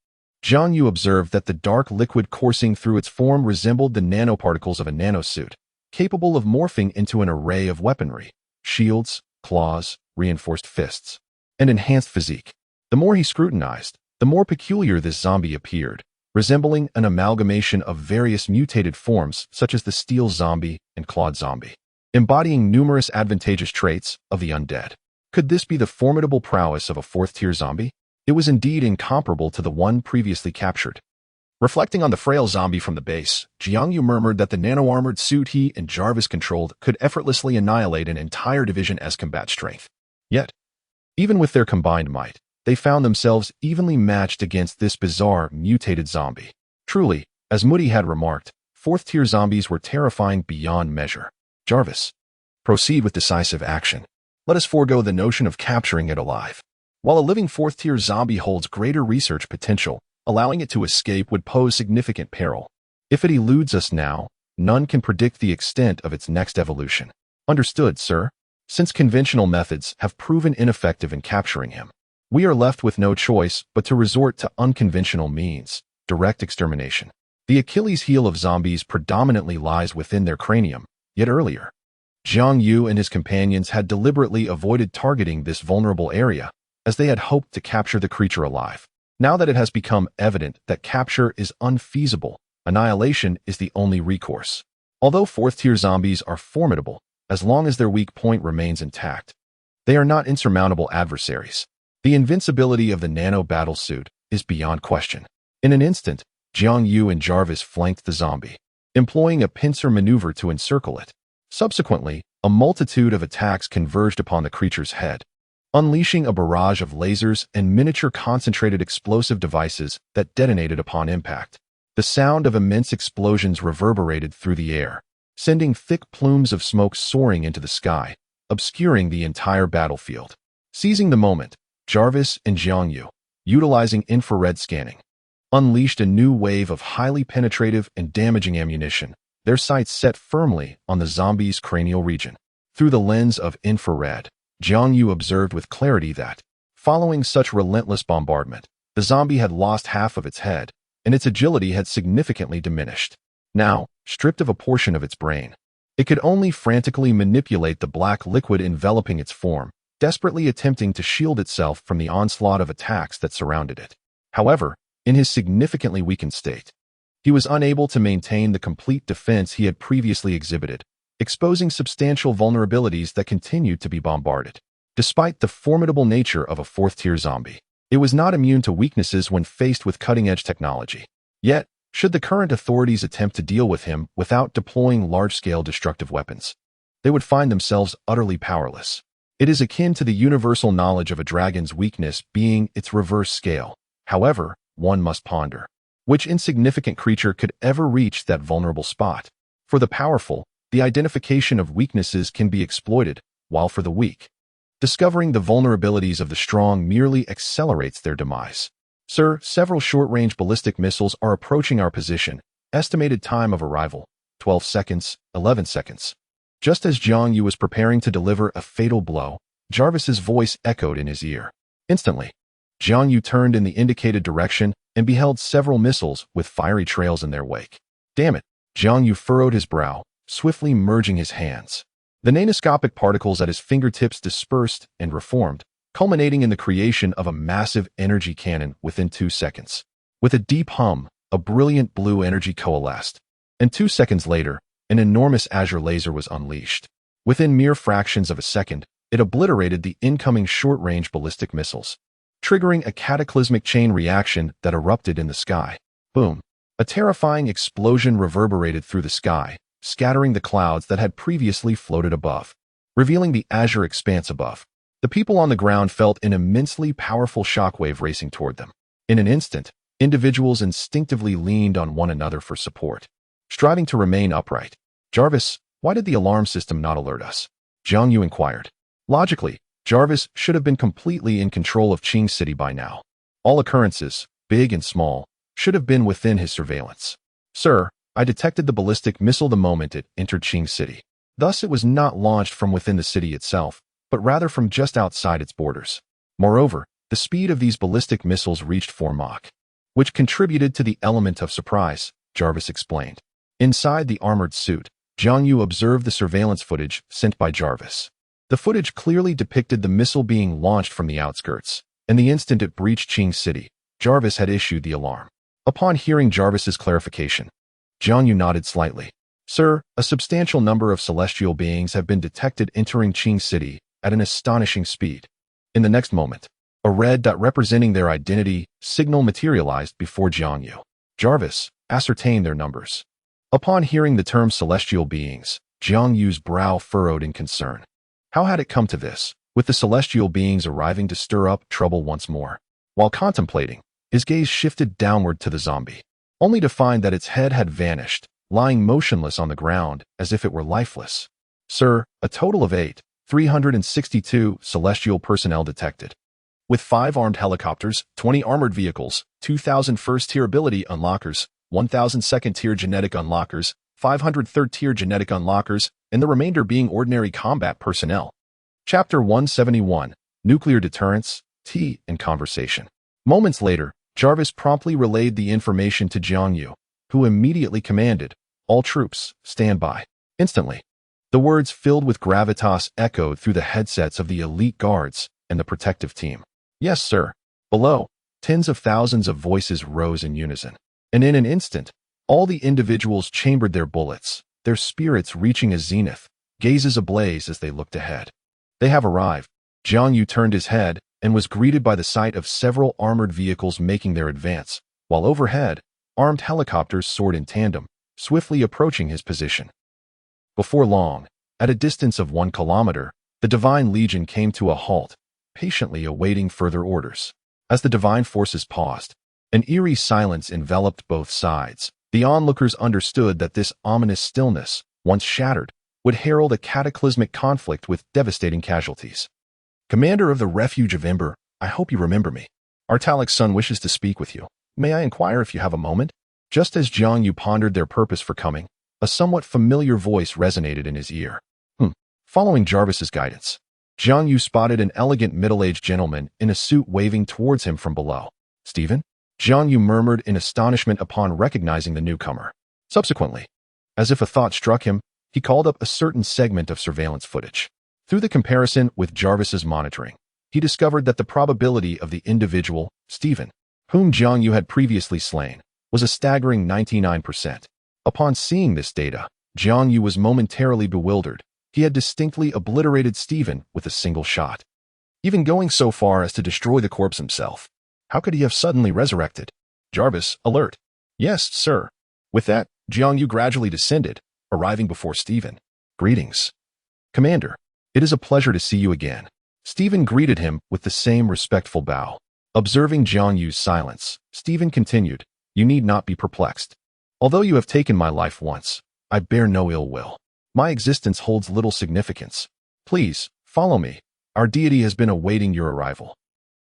S1: Jiang Yu observed that the dark liquid coursing through its form resembled the nanoparticles of a nanosuit, capable of morphing into an array of weaponry, shields, claws, reinforced fists, and enhanced physique. The more he scrutinized, the more peculiar this zombie appeared, resembling an amalgamation of various mutated forms such as the steel zombie and clawed zombie, embodying numerous advantageous traits of the undead. Could this be the formidable prowess of a fourth-tier zombie? It was indeed incomparable to the one previously captured. Reflecting on the frail zombie from the base, Jiang Yu murmured that the nano-armored suit he and Jarvis controlled could effortlessly annihilate an entire division's combat strength. Yet, even with their combined might, they found themselves evenly matched against this bizarre, mutated zombie. Truly, as Moody had remarked, fourth-tier zombies were terrifying beyond measure. Jarvis, proceed with decisive action. Let us forego the notion of capturing it alive. While a living fourth-tier zombie holds greater research potential, allowing it to escape would pose significant peril. If it eludes us now, none can predict the extent of its next evolution. Understood, sir. Since conventional methods have proven ineffective in capturing him, we are left with no choice but to resort to unconventional means, direct extermination. The Achilles heel of zombies predominantly lies within their cranium, yet earlier, Jiang Yu and his companions had deliberately avoided targeting this vulnerable area, as they had hoped to capture the creature alive. Now that it has become evident that capture is unfeasible, annihilation is the only recourse. Although fourth-tier zombies are formidable, as long as their weak point remains intact, they are not insurmountable adversaries. The invincibility of the nano-battle suit is beyond question. In an instant, Jiang Yu and Jarvis flanked the zombie, employing a pincer maneuver to encircle it. Subsequently, a multitude of attacks converged upon the creature's head, unleashing a barrage of lasers and miniature concentrated explosive devices that detonated upon impact. The sound of immense explosions reverberated through the air, sending thick plumes of smoke soaring into the sky, obscuring the entire battlefield. Seizing the moment, Jarvis and Jiang Yu, utilizing infrared scanning, unleashed a new wave of highly penetrative and damaging ammunition, their sights set firmly on the zombie's cranial region. Through the lens of infrared, Jiang Yu observed with clarity that, following such relentless bombardment, the zombie had lost half of its head, and its agility had significantly diminished. Now, stripped of a portion of its brain, it could only frantically manipulate the black liquid enveloping its form, desperately attempting to shield itself from the onslaught of attacks that surrounded it. However, in his significantly weakened state, he was unable to maintain the complete defense he had previously exhibited, exposing substantial vulnerabilities that continued to be bombarded. Despite the formidable nature of a fourth-tier zombie, it was not immune to weaknesses when faced with cutting-edge technology. Yet, should the current authorities attempt to deal with him without deploying large-scale destructive weapons, they would find themselves utterly powerless. It is akin to the universal knowledge of a dragon's weakness being its reverse scale. However, one must ponder, which insignificant creature could ever reach that vulnerable spot? For the powerful, the identification of weaknesses can be exploited, while for the weak, discovering the vulnerabilities of the strong merely accelerates their demise. Sir, several short-range ballistic missiles are approaching our position. Estimated time of arrival, 12 seconds, 11 seconds. Just as Jiang Yu was preparing to deliver a fatal blow, Jarvis's voice echoed in his ear. Instantly, Jiang Yu turned in the indicated direction and beheld several missiles with fiery trails in their wake. Damn it! Jiang Yu furrowed his brow, swiftly merging his hands. The nanoscopic particles at his fingertips dispersed and reformed, culminating in the creation of a massive energy cannon within 2 seconds. With a deep hum, a brilliant blue energy coalesced, and 2 seconds later, an enormous azure laser was unleashed. Within mere fractions of a second, it obliterated the incoming short-range ballistic missiles, triggering a cataclysmic chain reaction that erupted in the sky. Boom! A terrifying explosion reverberated through the sky, scattering the clouds that had previously floated above, revealing the azure expanse above. The people on the ground felt an immensely powerful shockwave racing toward them. In an instant, individuals instinctively leaned on one another for support, striving to remain upright. Jarvis, why did the alarm system not alert us? Jiang Yu inquired. Logically, Jarvis should have been completely in control of Qing City by now. All occurrences, big and small, should have been within his surveillance. Sir, I detected the ballistic missile the moment it entered Qing City. Thus it was not launched from within the city itself, but rather from just outside its borders. Moreover, the speed of these ballistic missiles reached 4 Mach which contributed to the element of surprise, Jarvis explained. Inside the armored suit, Jiang Yu observed the surveillance footage sent by Jarvis. The footage clearly depicted the missile being launched from the outskirts, and the instant it breached Qing City, Jarvis had issued the alarm. Upon hearing Jarvis's clarification, Jiang Yu nodded slightly. Sir, a substantial number of celestial beings have been detected entering Qing City at an astonishing speed. In the next moment, a red dot representing their identity signal materialized before Jiang Yu. Jarvis ascertained their numbers. Upon hearing the term celestial beings, Jiang Yu's brow furrowed in concern. How had it come to this, with the celestial beings arriving to stir up trouble once more? While contemplating, his gaze shifted downward to the zombie, only to find that its head had vanished, lying motionless on the ground as if it were lifeless. Sir, a total of 362 celestial personnel detected. With 5 armed helicopters, 20 armored vehicles, 2,000 first-tier ability unlockers, 1,000 second-tier genetic unlockers, 500 third-tier genetic unlockers, and the remainder being ordinary combat personnel. Chapter 171, Nuclear Deterrence, Tea and Conversation. Moments later, Jarvis promptly relayed the information to Jiang Yu, who immediately commanded, "All troops, stand by." Instantly, the words filled with gravitas echoed through the headsets of the elite guards and the protective team. "Yes, sir." Below, tens of thousands of voices rose in unison. And in an instant, all the individuals chambered their bullets, their spirits reaching a zenith, gazes ablaze as they looked ahead. "They have arrived." Jiang Yu turned his head and was greeted by the sight of several armored vehicles making their advance, while overhead, armed helicopters soared in tandem, swiftly approaching his position. Before long, at a distance of 1 kilometer, the Divine Legion came to a halt, patiently awaiting further orders. As the Divine forces paused, an eerie silence enveloped both sides. The onlookers understood that this ominous stillness, once shattered, would herald a cataclysmic conflict with devastating casualties. "Commander of the Refuge of Ember, I hope you remember me. Artalik's son wishes to speak with you. May I inquire if you have a moment?" Just as Jiang Yu pondered their purpose for coming, a somewhat familiar voice resonated in his ear. Following Jarvis's guidance, Jiang Yu spotted an elegant middle-aged gentleman in a suit waving towards him from below. "Stephen?" Jiang Yu murmured in astonishment upon recognizing the newcomer. Subsequently, as if a thought struck him, he called up a certain segment of surveillance footage. Through the comparison with Jarvis's monitoring, he discovered that the probability of the individual, Stephen, whom Jiang Yu had previously slain, was a staggering 99%. Upon seeing this data, Jiang Yu was momentarily bewildered. He had distinctly obliterated Stephen with a single shot, even going so far as to destroy the corpse himself. How could he have suddenly resurrected? Jarvis, alert. "Yes, sir." With that, Jiang Yu gradually descended, arriving before Stephen. "Greetings, Commander. It is a pleasure to see you again." Stephen greeted him with the same respectful bow. Observing Jiang Yu's silence, Stephen continued, "You need not be perplexed. Although you have taken my life once, I bear no ill will. My existence holds little significance. Please, follow me. Our deity has been awaiting your arrival."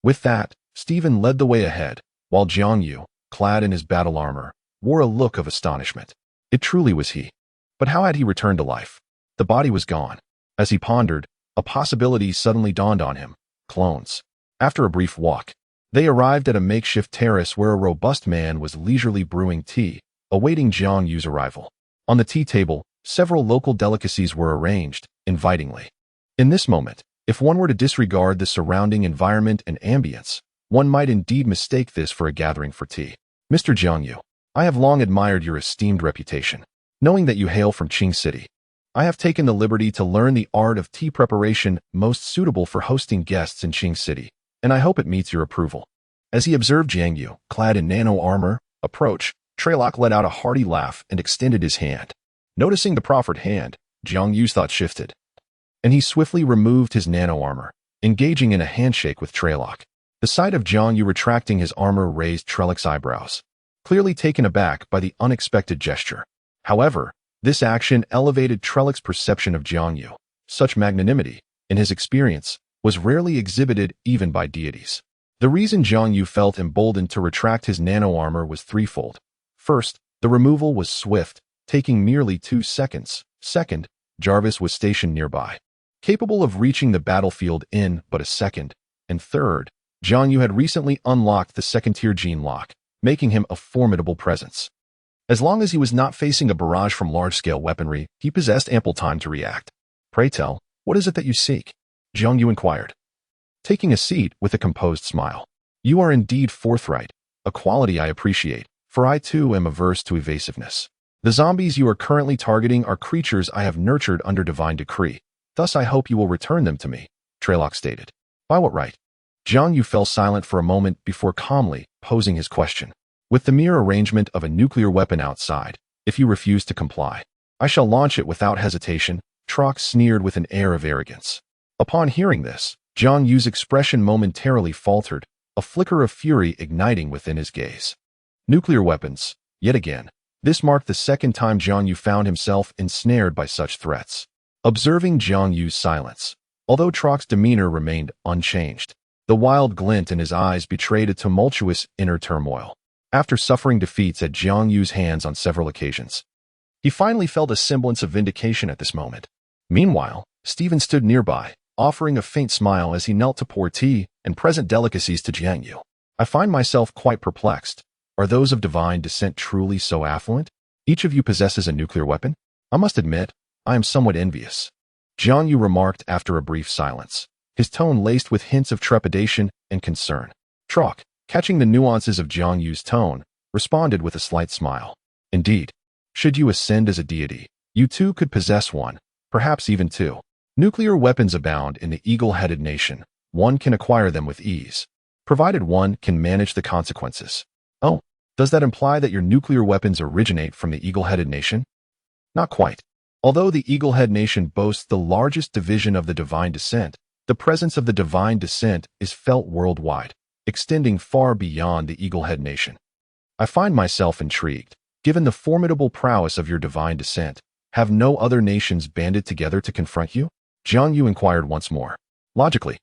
S1: With that, Stephen led the way ahead, while Jiang Yu, clad in his battle armor, wore a look of astonishment. It truly was he. But how had he returned to life? The body was gone. As he pondered, a possibility suddenly dawned on him: clones. After a brief walk, they arrived at a makeshift terrace where a robust man was leisurely brewing tea, awaiting Jiang Yu's arrival. On the tea table, several local delicacies were arranged, invitingly. In this moment, if one were to disregard the surrounding environment and ambience, one might indeed mistake this for a gathering for tea. "Mr. Jiang Yu, I have long admired your esteemed reputation. Knowing that you hail from Qing City, I have taken the liberty to learn the art of tea preparation most suitable for hosting guests in Qing City, and I hope it meets your approval." As he observed Jiang Yu, clad in nano armor, approach, Trelok let out a hearty laugh and extended his hand. Noticing the proffered hand, Jiang Yu's thought shifted, and he swiftly removed his nano armor, engaging in a handshake with Trelok. The sight of Jiang Yu retracting his armor raised Trelok's eyebrows, clearly taken aback by the unexpected gesture. However, this action elevated Trelok's perception of Jiang Yu. Such magnanimity, in his experience, was rarely exhibited even by deities. The reason Jiang Yu felt emboldened to retract his nano armor was threefold. First, the removal was swift, taking merely 2 seconds. Second, Jarvis was stationed nearby, capable of reaching the battlefield in but a second. And third, Jiang Yu had recently unlocked the second-tier gene lock, making him a formidable presence. As long as he was not facing a barrage from large-scale weaponry, he possessed ample time to react. "Pray tell, what is it that you seek?" Jiang Yu inquired, taking a seat with a composed smile. "You are indeed forthright, a quality I appreciate, for I too am averse to evasiveness. The zombies you are currently targeting are creatures I have nurtured under divine decree. Thus I hope you will return them to me," Traylock stated. "By what right?" Jiang Yu fell silent for a moment before calmly posing his question. "With the mere arrangement of a nuclear weapon outside, if you refuse to comply, I shall launch it without hesitation," Trock sneered with an air of arrogance. Upon hearing this, Jiang Yu's expression momentarily faltered, a flicker of fury igniting within his gaze. Nuclear weapons, yet again. This marked the second time Jiang Yu found himself ensnared by such threats. Observing Jiang Yu's silence, although Trock's demeanor remained unchanged, the wild glint in his eyes betrayed a tumultuous inner turmoil. After suffering defeats at Jiang Yu's hands on several occasions, he finally felt a semblance of vindication at this moment. Meanwhile, Stephen stood nearby, offering a faint smile as he knelt to pour tea and present delicacies to Jiang Yu. "I find myself quite perplexed. Are those of divine descent truly so affluent? Each of you possesses a nuclear weapon? I must admit, I am somewhat envious," Jiang Yu remarked after a brief silence, his tone laced with hints of trepidation and concern. Trock, catching the nuances of Jiang Yu's tone, responded with a slight smile. "Indeed, should you ascend as a deity, you too could possess one, perhaps even two. Nuclear weapons abound in the eagle-headed nation. One can acquire them with ease, provided one can manage the consequences." "Oh, does that imply that your nuclear weapons originate from the eagle-headed nation?" "Not quite. Although the eagle-head nation boasts the largest division of the divine descent, the presence of the divine descent is felt worldwide, extending far beyond the eagle-head nation. I find myself intrigued. Given the formidable prowess of your divine descent, have no other nations banded together to confront you?" Jiang Yu inquired once more. "Logically,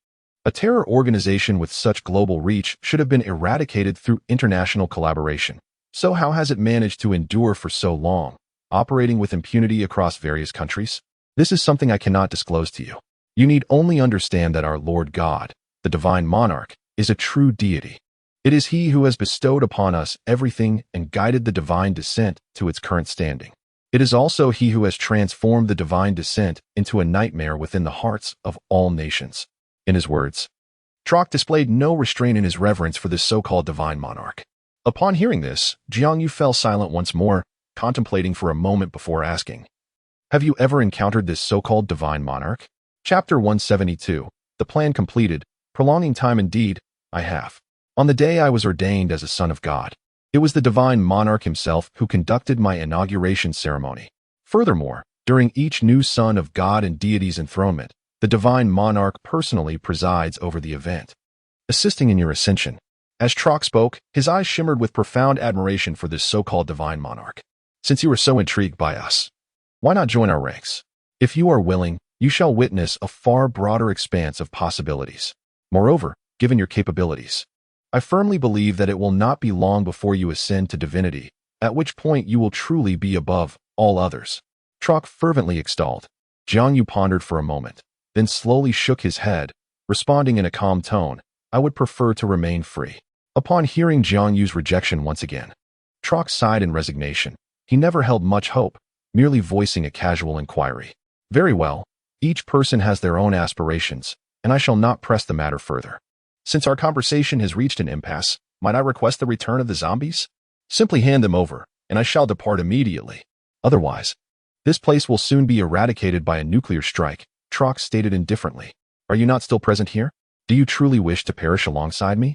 S1: a terror organization with such global reach should have been eradicated through international collaboration. So how has it managed to endure for so long, operating with impunity across various countries? This is something I cannot disclose to you. You need only understand that our Lord God, the divine monarch, is a true deity. It is he who has bestowed upon us everything and guided the divine descent to its current standing. It is also he who has transformed the divine descent into a nightmare within the hearts of all nations." In his words, Trock displayed no restraint in his reverence for this so-called divine monarch. Upon hearing this, Jiang Yu fell silent once more, contemplating for a moment before asking, "Have you ever encountered this so-called divine monarch?" Chapter 172, The Plan Completed, Prolonging Time. "Indeed, I have. On the day I was ordained as a son of God, it was the divine monarch himself who conducted my inauguration ceremony. Furthermore, during each new son of God and deity's enthronement, the divine monarch personally presides over the event, assisting in your ascension." As Trock spoke, his eyes shimmered with profound admiration for this so-called divine monarch. "Since you are so intrigued by us, why not join our ranks? If you are willing, you shall witness a far broader expanse of possibilities. Moreover, given your capabilities, I firmly believe that it will not be long before you ascend to divinity, at which point you will truly be above all others," Trock fervently extolled. Jiang Yu pondered for a moment, then slowly shook his head, responding in a calm tone, "I would prefer to remain free." Upon hearing Jiang Yu's rejection once again, Trock sighed in resignation. He never held much hope, merely voicing a casual inquiry. "Very well, each person has their own aspirations, and I shall not press the matter further. Since our conversation has reached an impasse, might I request the return of the zombies? Simply hand them over, and I shall depart immediately. Otherwise, this place will soon be eradicated by a nuclear strike," Trock stated indifferently. "Are you not still present here? Do you truly wish to perish alongside me?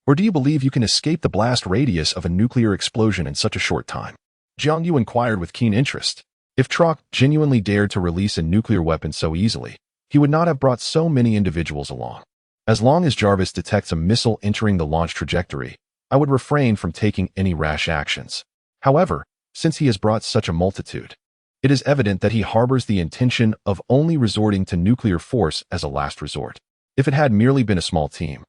S1: Or do you believe you can escape the blast radius of a nuclear explosion in such a short time?" Jiang Yu inquired with keen interest. If Trock genuinely dared to release a nuclear weapon so easily, he would not have brought so many individuals along. "As long as Jarvis detects a missile entering the launch trajectory, I would refrain from taking any rash actions. However, since he has brought such a multitude, it is evident that he harbors the intention of only resorting to nuclear force as a last resort. If it had merely been a small team,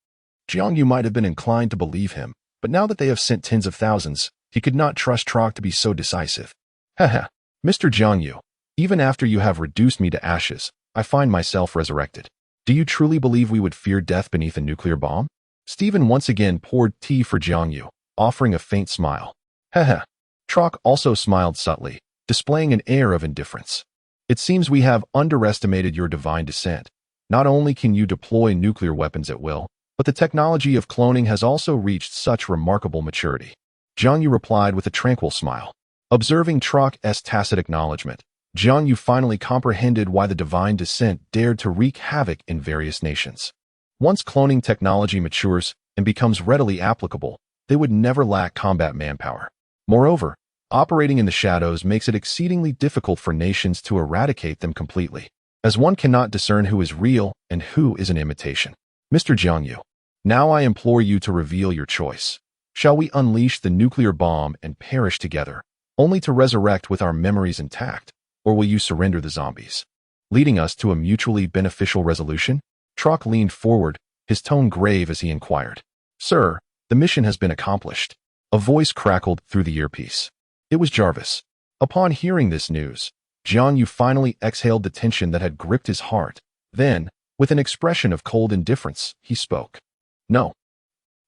S1: Jiang Yu might have been inclined to believe him, but now that they have sent tens of thousands, he could not trust Trock to be so decisive. "Haha, Mr. Jiang Yu, even after you have reduced me to ashes, I find myself resurrected. Do you truly believe we would fear death beneath a nuclear bomb?" Stephen once again poured tea for Jiang Yu, offering a faint smile. Heh. Trock also smiled subtly, displaying an air of indifference. It seems we have underestimated your divine descent. Not only can you deploy nuclear weapons at will, but the technology of cloning has also reached such remarkable maturity. Jiang Yu replied with a tranquil smile. Observing Trock's tacit acknowledgement, Jiang Yu finally comprehended why the divine descent dared to wreak havoc in various nations. Once cloning technology matures and becomes readily applicable, they would never lack combat manpower. Moreover, operating in the shadows makes it exceedingly difficult for nations to eradicate them completely, as one cannot discern who is real and who is an imitation. Mr. Jiang Yu, now I implore you to reveal your choice. Shall we unleash the nuclear bomb and perish together, only to resurrect with our memories intact, or will you surrender the zombies, leading us to a mutually beneficial resolution? Trock leaned forward, his tone grave as he inquired. Sir, the mission has been accomplished. A voice crackled through the earpiece. It was Jarvis. Upon hearing this news, Jiang Yu finally exhaled the tension that had gripped his heart. Then, with an expression of cold indifference, he spoke. No.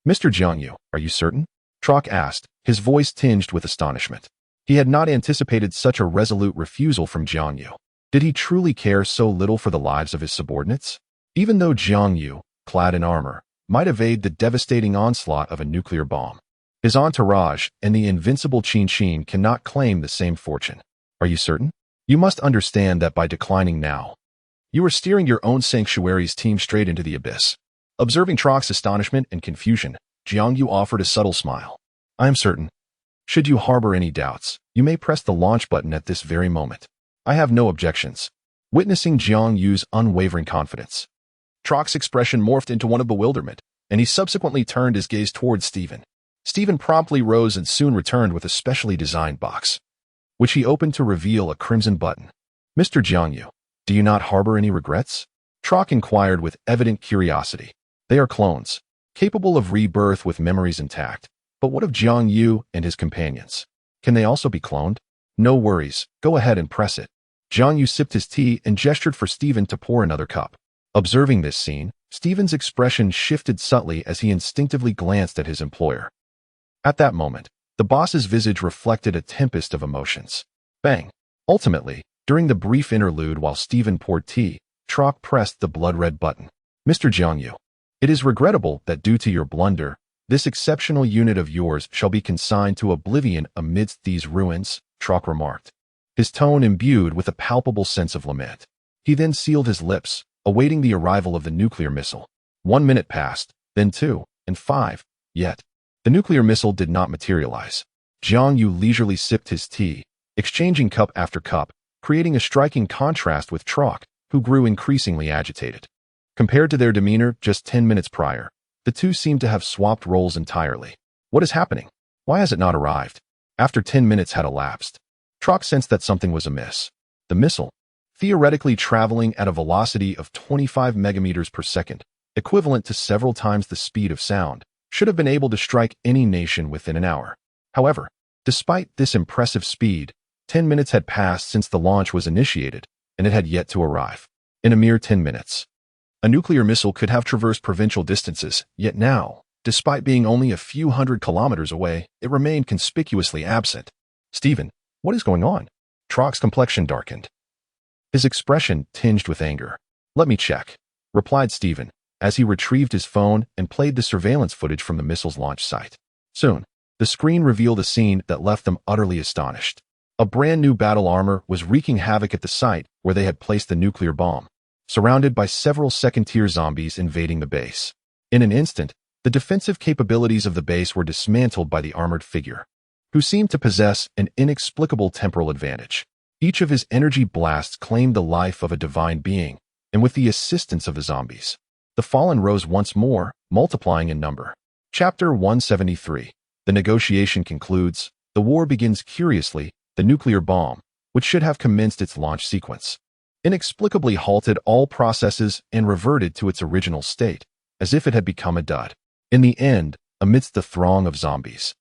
S1: Mr. Jiang Yu, are you certain? Trock asked, his voice tinged with astonishment. He had not anticipated such a resolute refusal from Jiang Yu. Did he truly care so little for the lives of his subordinates? Even though Jiang Yu, clad in armor, might evade the devastating onslaught of a nuclear bomb, his entourage and the invincible Qin cannot claim the same fortune. Are you certain? You must understand that by declining now, you are steering your own sanctuary's team straight into the abyss. Observing Trock's astonishment and confusion, Jiang Yu offered a subtle smile. I am certain. Should you harbor any doubts, you may press the launch button at this very moment. I have no objections. Witnessing Jiang Yu's unwavering confidence, Trock's expression morphed into one of bewilderment, and he subsequently turned his gaze towards Stephen. Stephen promptly rose and soon returned with a specially designed box, which he opened to reveal a crimson button. Mr. Jiang Yu, do you not harbor any regrets? Trock inquired with evident curiosity. They are clones, capable of rebirth with memories intact. But what of Jiang Yu and his companions? Can they also be cloned? No worries, go ahead and press it. Jiang Yu sipped his tea and gestured for Stephen to pour another cup. Observing this scene, Stephen's expression shifted subtly as he instinctively glanced at his employer. At that moment, the boss's visage reflected a tempest of emotions. Bang! Ultimately, during the brief interlude while Stephen poured tea, Trock pressed the blood-red button. Mr. Jiang Yu, it is regrettable that due to your blunder, this exceptional unit of yours shall be consigned to oblivion amidst these ruins, Trock remarked, his tone imbued with a palpable sense of lament. He then sealed his lips, awaiting the arrival of the nuclear missile. 1 minute passed, then 2, and 5, yet the nuclear missile did not materialize. Jiang Yu leisurely sipped his tea, exchanging cup after cup, creating a striking contrast with Trock, who grew increasingly agitated. Compared to their demeanor just 10 minutes prior, the two seemed to have swapped roles entirely. What is happening? Why has it not arrived? After 10 minutes had elapsed, Trock sensed that something was amiss. The missile, theoretically traveling at a velocity of 25 megameters per second, equivalent to several times the speed of sound, should have been able to strike any nation within an hour. However, despite this impressive speed, 10 minutes had passed since the launch was initiated, and it had yet to arrive. In a mere 10 minutes, a nuclear missile could have traversed provincial distances, yet now, despite being only a few hundred kilometers away, it remained conspicuously absent. Stephen, what is going on? Trock's complexion darkened, his expression tinged with anger. Let me check, replied Stephen, as he retrieved his phone and played the surveillance footage from the missile's launch site. Soon, the screen revealed a scene that left them utterly astonished. A brand new battle armor was wreaking havoc at the site where they had placed the nuclear bomb, surrounded by several second-tier zombies invading the base. In an instant, the defensive capabilities of the base were dismantled by the armored figure, who seemed to possess an inexplicable temporal advantage. Each of his energy blasts claimed the life of a divine being, and with the assistance of the zombies, the fallen rose once more, multiplying in number. Chapter 173. The negotiation concludes. The war begins curiously. The nuclear bomb, which should have commenced its launch sequence, inexplicably halted all processes and reverted to its original state, as if it had become a dud. In the end, amidst the throng of zombies,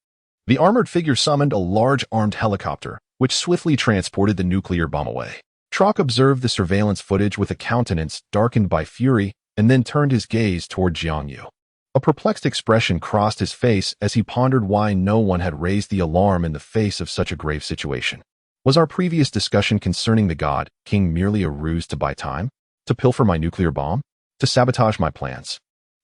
S1: the armored figure summoned a large armed helicopter, which swiftly transported the nuclear bomb away. Trock observed the surveillance footage with a countenance darkened by fury and then turned his gaze toward Jiang Yu. A perplexed expression crossed his face as he pondered why no one had raised the alarm in the face of such a grave situation. Was our previous discussion concerning the god king merely a ruse to buy time? To pilfer my nuclear bomb? To sabotage my plans?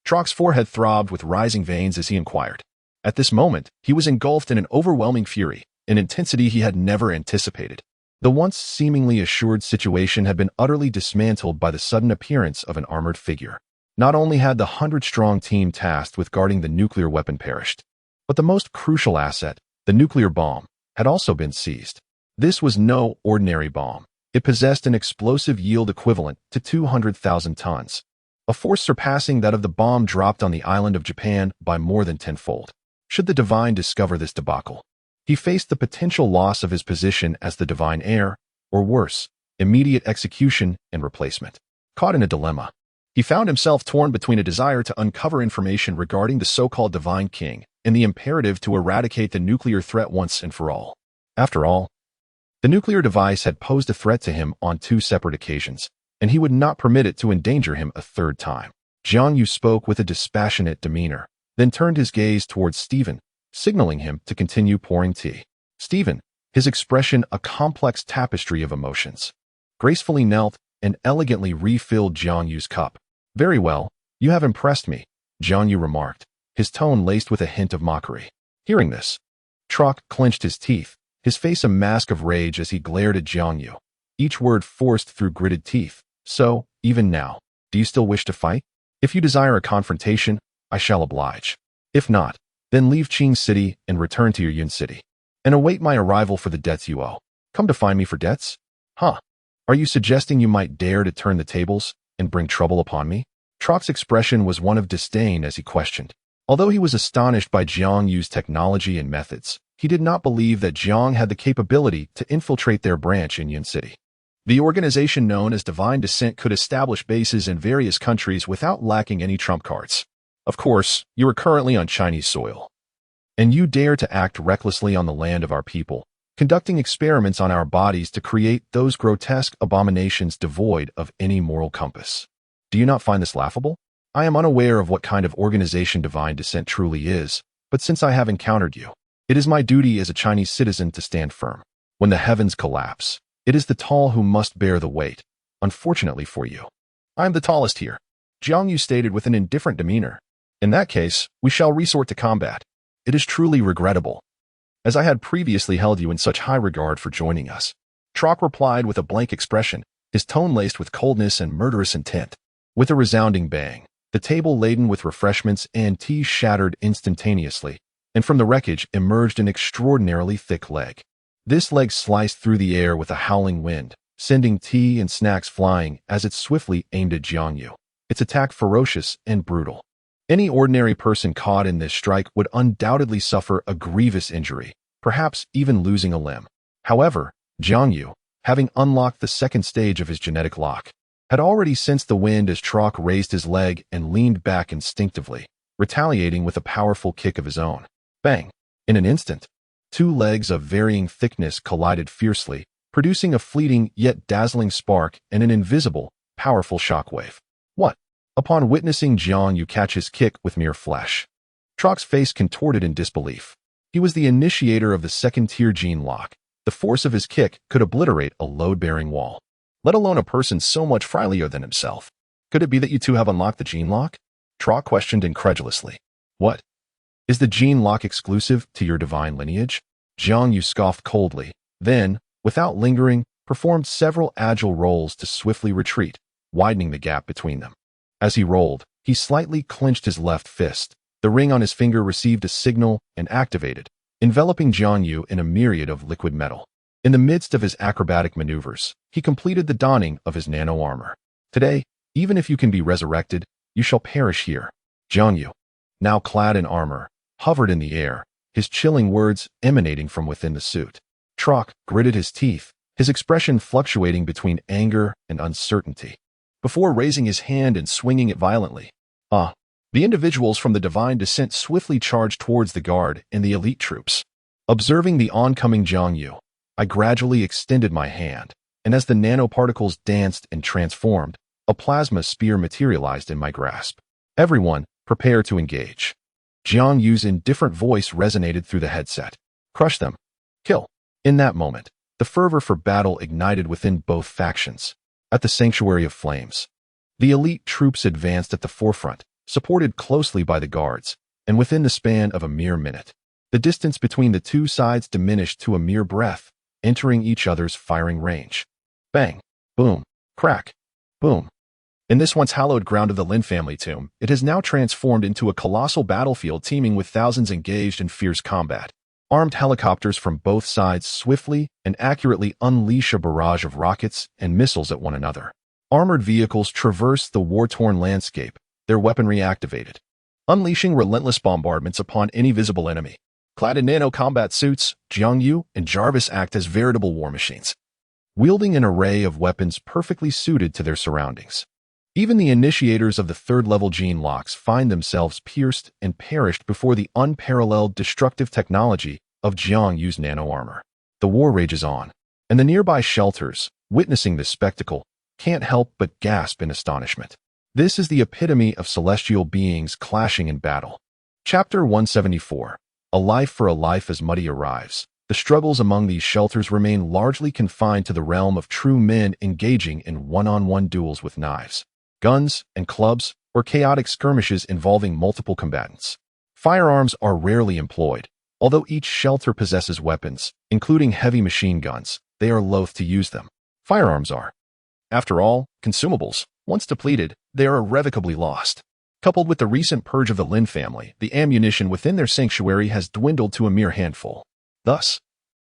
S1: Trock's forehead throbbed with rising veins as he inquired. At this moment, he was engulfed in an overwhelming fury, an intensity he had never anticipated. The once seemingly assured situation had been utterly dismantled by the sudden appearance of an armored figure. Not only had the 100-strong team tasked with guarding the nuclear weapon perished, but the most crucial asset, the nuclear bomb, had also been seized. This was no ordinary bomb. It possessed an explosive yield equivalent to 200,000 tons, a force surpassing that of the bomb dropped on the island of Japan by more than tenfold. Should the Divine discover this debacle, he faced the potential loss of his position as the Divine heir, or worse, immediate execution and replacement. Caught in a dilemma, he found himself torn between a desire to uncover information regarding the so-called Divine King and the imperative to eradicate the nuclear threat once and for all. After all, the nuclear device had posed a threat to him on 2 separate occasions, and he would not permit it to endanger him a 3rd time. Jiang Yu spoke with a dispassionate demeanor, then turned his gaze towards Stephen, signaling him to continue pouring tea. Stephen, his expression a complex tapestry of emotions, gracefully knelt and elegantly refilled Jiang Yu's cup. Very well, you have impressed me, Jiang Yu remarked, his tone laced with a hint of mockery. Hearing this, Trock clenched his teeth, his face a mask of rage as he glared at Jiang Yu, each word forced through gritted teeth. So, even now, do you still wish to fight? If you desire a confrontation, I shall oblige. If not, then leave Qing City and return to your Yun City, and await my arrival for the debts you owe. Come to find me for debts? Huh? Are you suggesting you might dare to turn the tables and bring trouble upon me? Trock's expression was one of disdain as he questioned. Although he was astonished by Jiang Yu's technology and methods, he did not believe that Jiang had the capability to infiltrate their branch in Yun City. The organization known as Divine Descent could establish bases in various countries without lacking any trump cards. Of course, you are currently on Chinese soil, and you dare to act recklessly on the land of our people, conducting experiments on our bodies to create those grotesque abominations devoid of any moral compass. Do you not find this laughable? I am unaware of what kind of organization Divine Descent truly is, but since I have encountered you, it is my duty as a Chinese citizen to stand firm. When the heavens collapse, it is the tall who must bear the weight. Unfortunately for you, I am the tallest here, Jiang Yu stated with an indifferent demeanor. In that case, we shall resort to combat. It is truly regrettable, as I had previously held you in such high regard for joining us. Trock replied with a blank expression, his tone laced with coldness and murderous intent. With a resounding bang, the table laden with refreshments and tea shattered instantaneously, and from the wreckage emerged an extraordinarily thick leg. This leg sliced through the air with a howling wind, sending tea and snacks flying as it swiftly aimed at Jiang Yu. Its attack ferocious and brutal. Any ordinary person caught in this strike would undoubtedly suffer a grievous injury, perhaps even losing a limb. However, Jiang Yu, having unlocked the 2nd stage of his genetic lock, had already sensed the wind as Trock raised his leg and leaned back instinctively, retaliating with a powerful kick of his own. Bang! In an instant, 2 legs of varying thickness collided fiercely, producing a fleeting yet dazzling spark and an invisible, powerful shockwave. What? Upon witnessing Jiang Yu catch his kick with mere flesh, Trock's face contorted in disbelief. He was the initiator of the 2nd-tier gene lock. The force of his kick could obliterate a load-bearing wall, let alone a person so much frilier than himself. Could it be that you two have unlocked the gene lock? Trock questioned incredulously. What? Is the gene lock exclusive to your divine lineage? Jiang Yu scoffed coldly, then, without lingering, performed several agile rolls to swiftly retreat, widening the gap between them. As he rolled, he slightly clenched his left fist. The ring on his finger received a signal and activated, enveloping Jiang Yu in a myriad of liquid metal. In the midst of his acrobatic maneuvers, he completed the donning of his nano armor. Today, even if you can be resurrected, you shall perish here. Jiang Yu, now clad in armor, hovered in the air, his chilling words emanating from within the suit. Trock gritted his teeth, his expression fluctuating between anger and uncertainty, before raising his hand and swinging it violently. The individuals from the Divine Descent swiftly charged towards the guard and the elite troops. Observing the oncoming Jiang Yu, I gradually extended my hand, and as the nanoparticles danced and transformed, a plasma spear materialized in my grasp. Everyone, Prepare to engage. Jiang Yu's indifferent voice resonated through the headset. Crush them. Kill. In that moment, the fervor for battle ignited within both factions. At the Sanctuary of Flames, the elite troops advanced at the forefront, supported closely by the guards, and within the span of a mere minute, the distance between the two sides diminished to a mere breath, entering each other's firing range. Bang, boom, crack, boom. In this once hallowed ground of the Lin family tomb, it has now transformed into a colossal battlefield teeming with thousands engaged in fierce combat. Armed helicopters from both sides swiftly and accurately unleash a barrage of rockets and missiles at one another. Armored vehicles traverse the war-torn landscape, their weaponry activated, unleashing relentless bombardments upon any visible enemy. Clad in nano-combat suits, Jiang Yu and Jarvis act as veritable war machines, wielding an array of weapons perfectly suited to their surroundings. Even the initiators of the third-level gene locks find themselves pierced and perished before the unparalleled destructive technology of Jiang Yu's nano-armor. The war rages on, and the nearby shelters, witnessing this spectacle, can't help but gasp in astonishment. This is the epitome of celestial beings clashing in battle. Chapter 174. A life for a life as Muddy arrives. The struggles among these shelters remain largely confined to the realm of true men engaging in one-on-one duels with knives, guns, and clubs, or chaotic skirmishes involving multiple combatants. Firearms are rarely employed. Although each shelter possesses weapons, including heavy machine guns, they are loath to use them. Firearms are, after all, consumables. Once depleted, they are irrevocably lost. Coupled with the recent purge of the Lin family, the ammunition within their sanctuary has dwindled to a mere handful. Thus,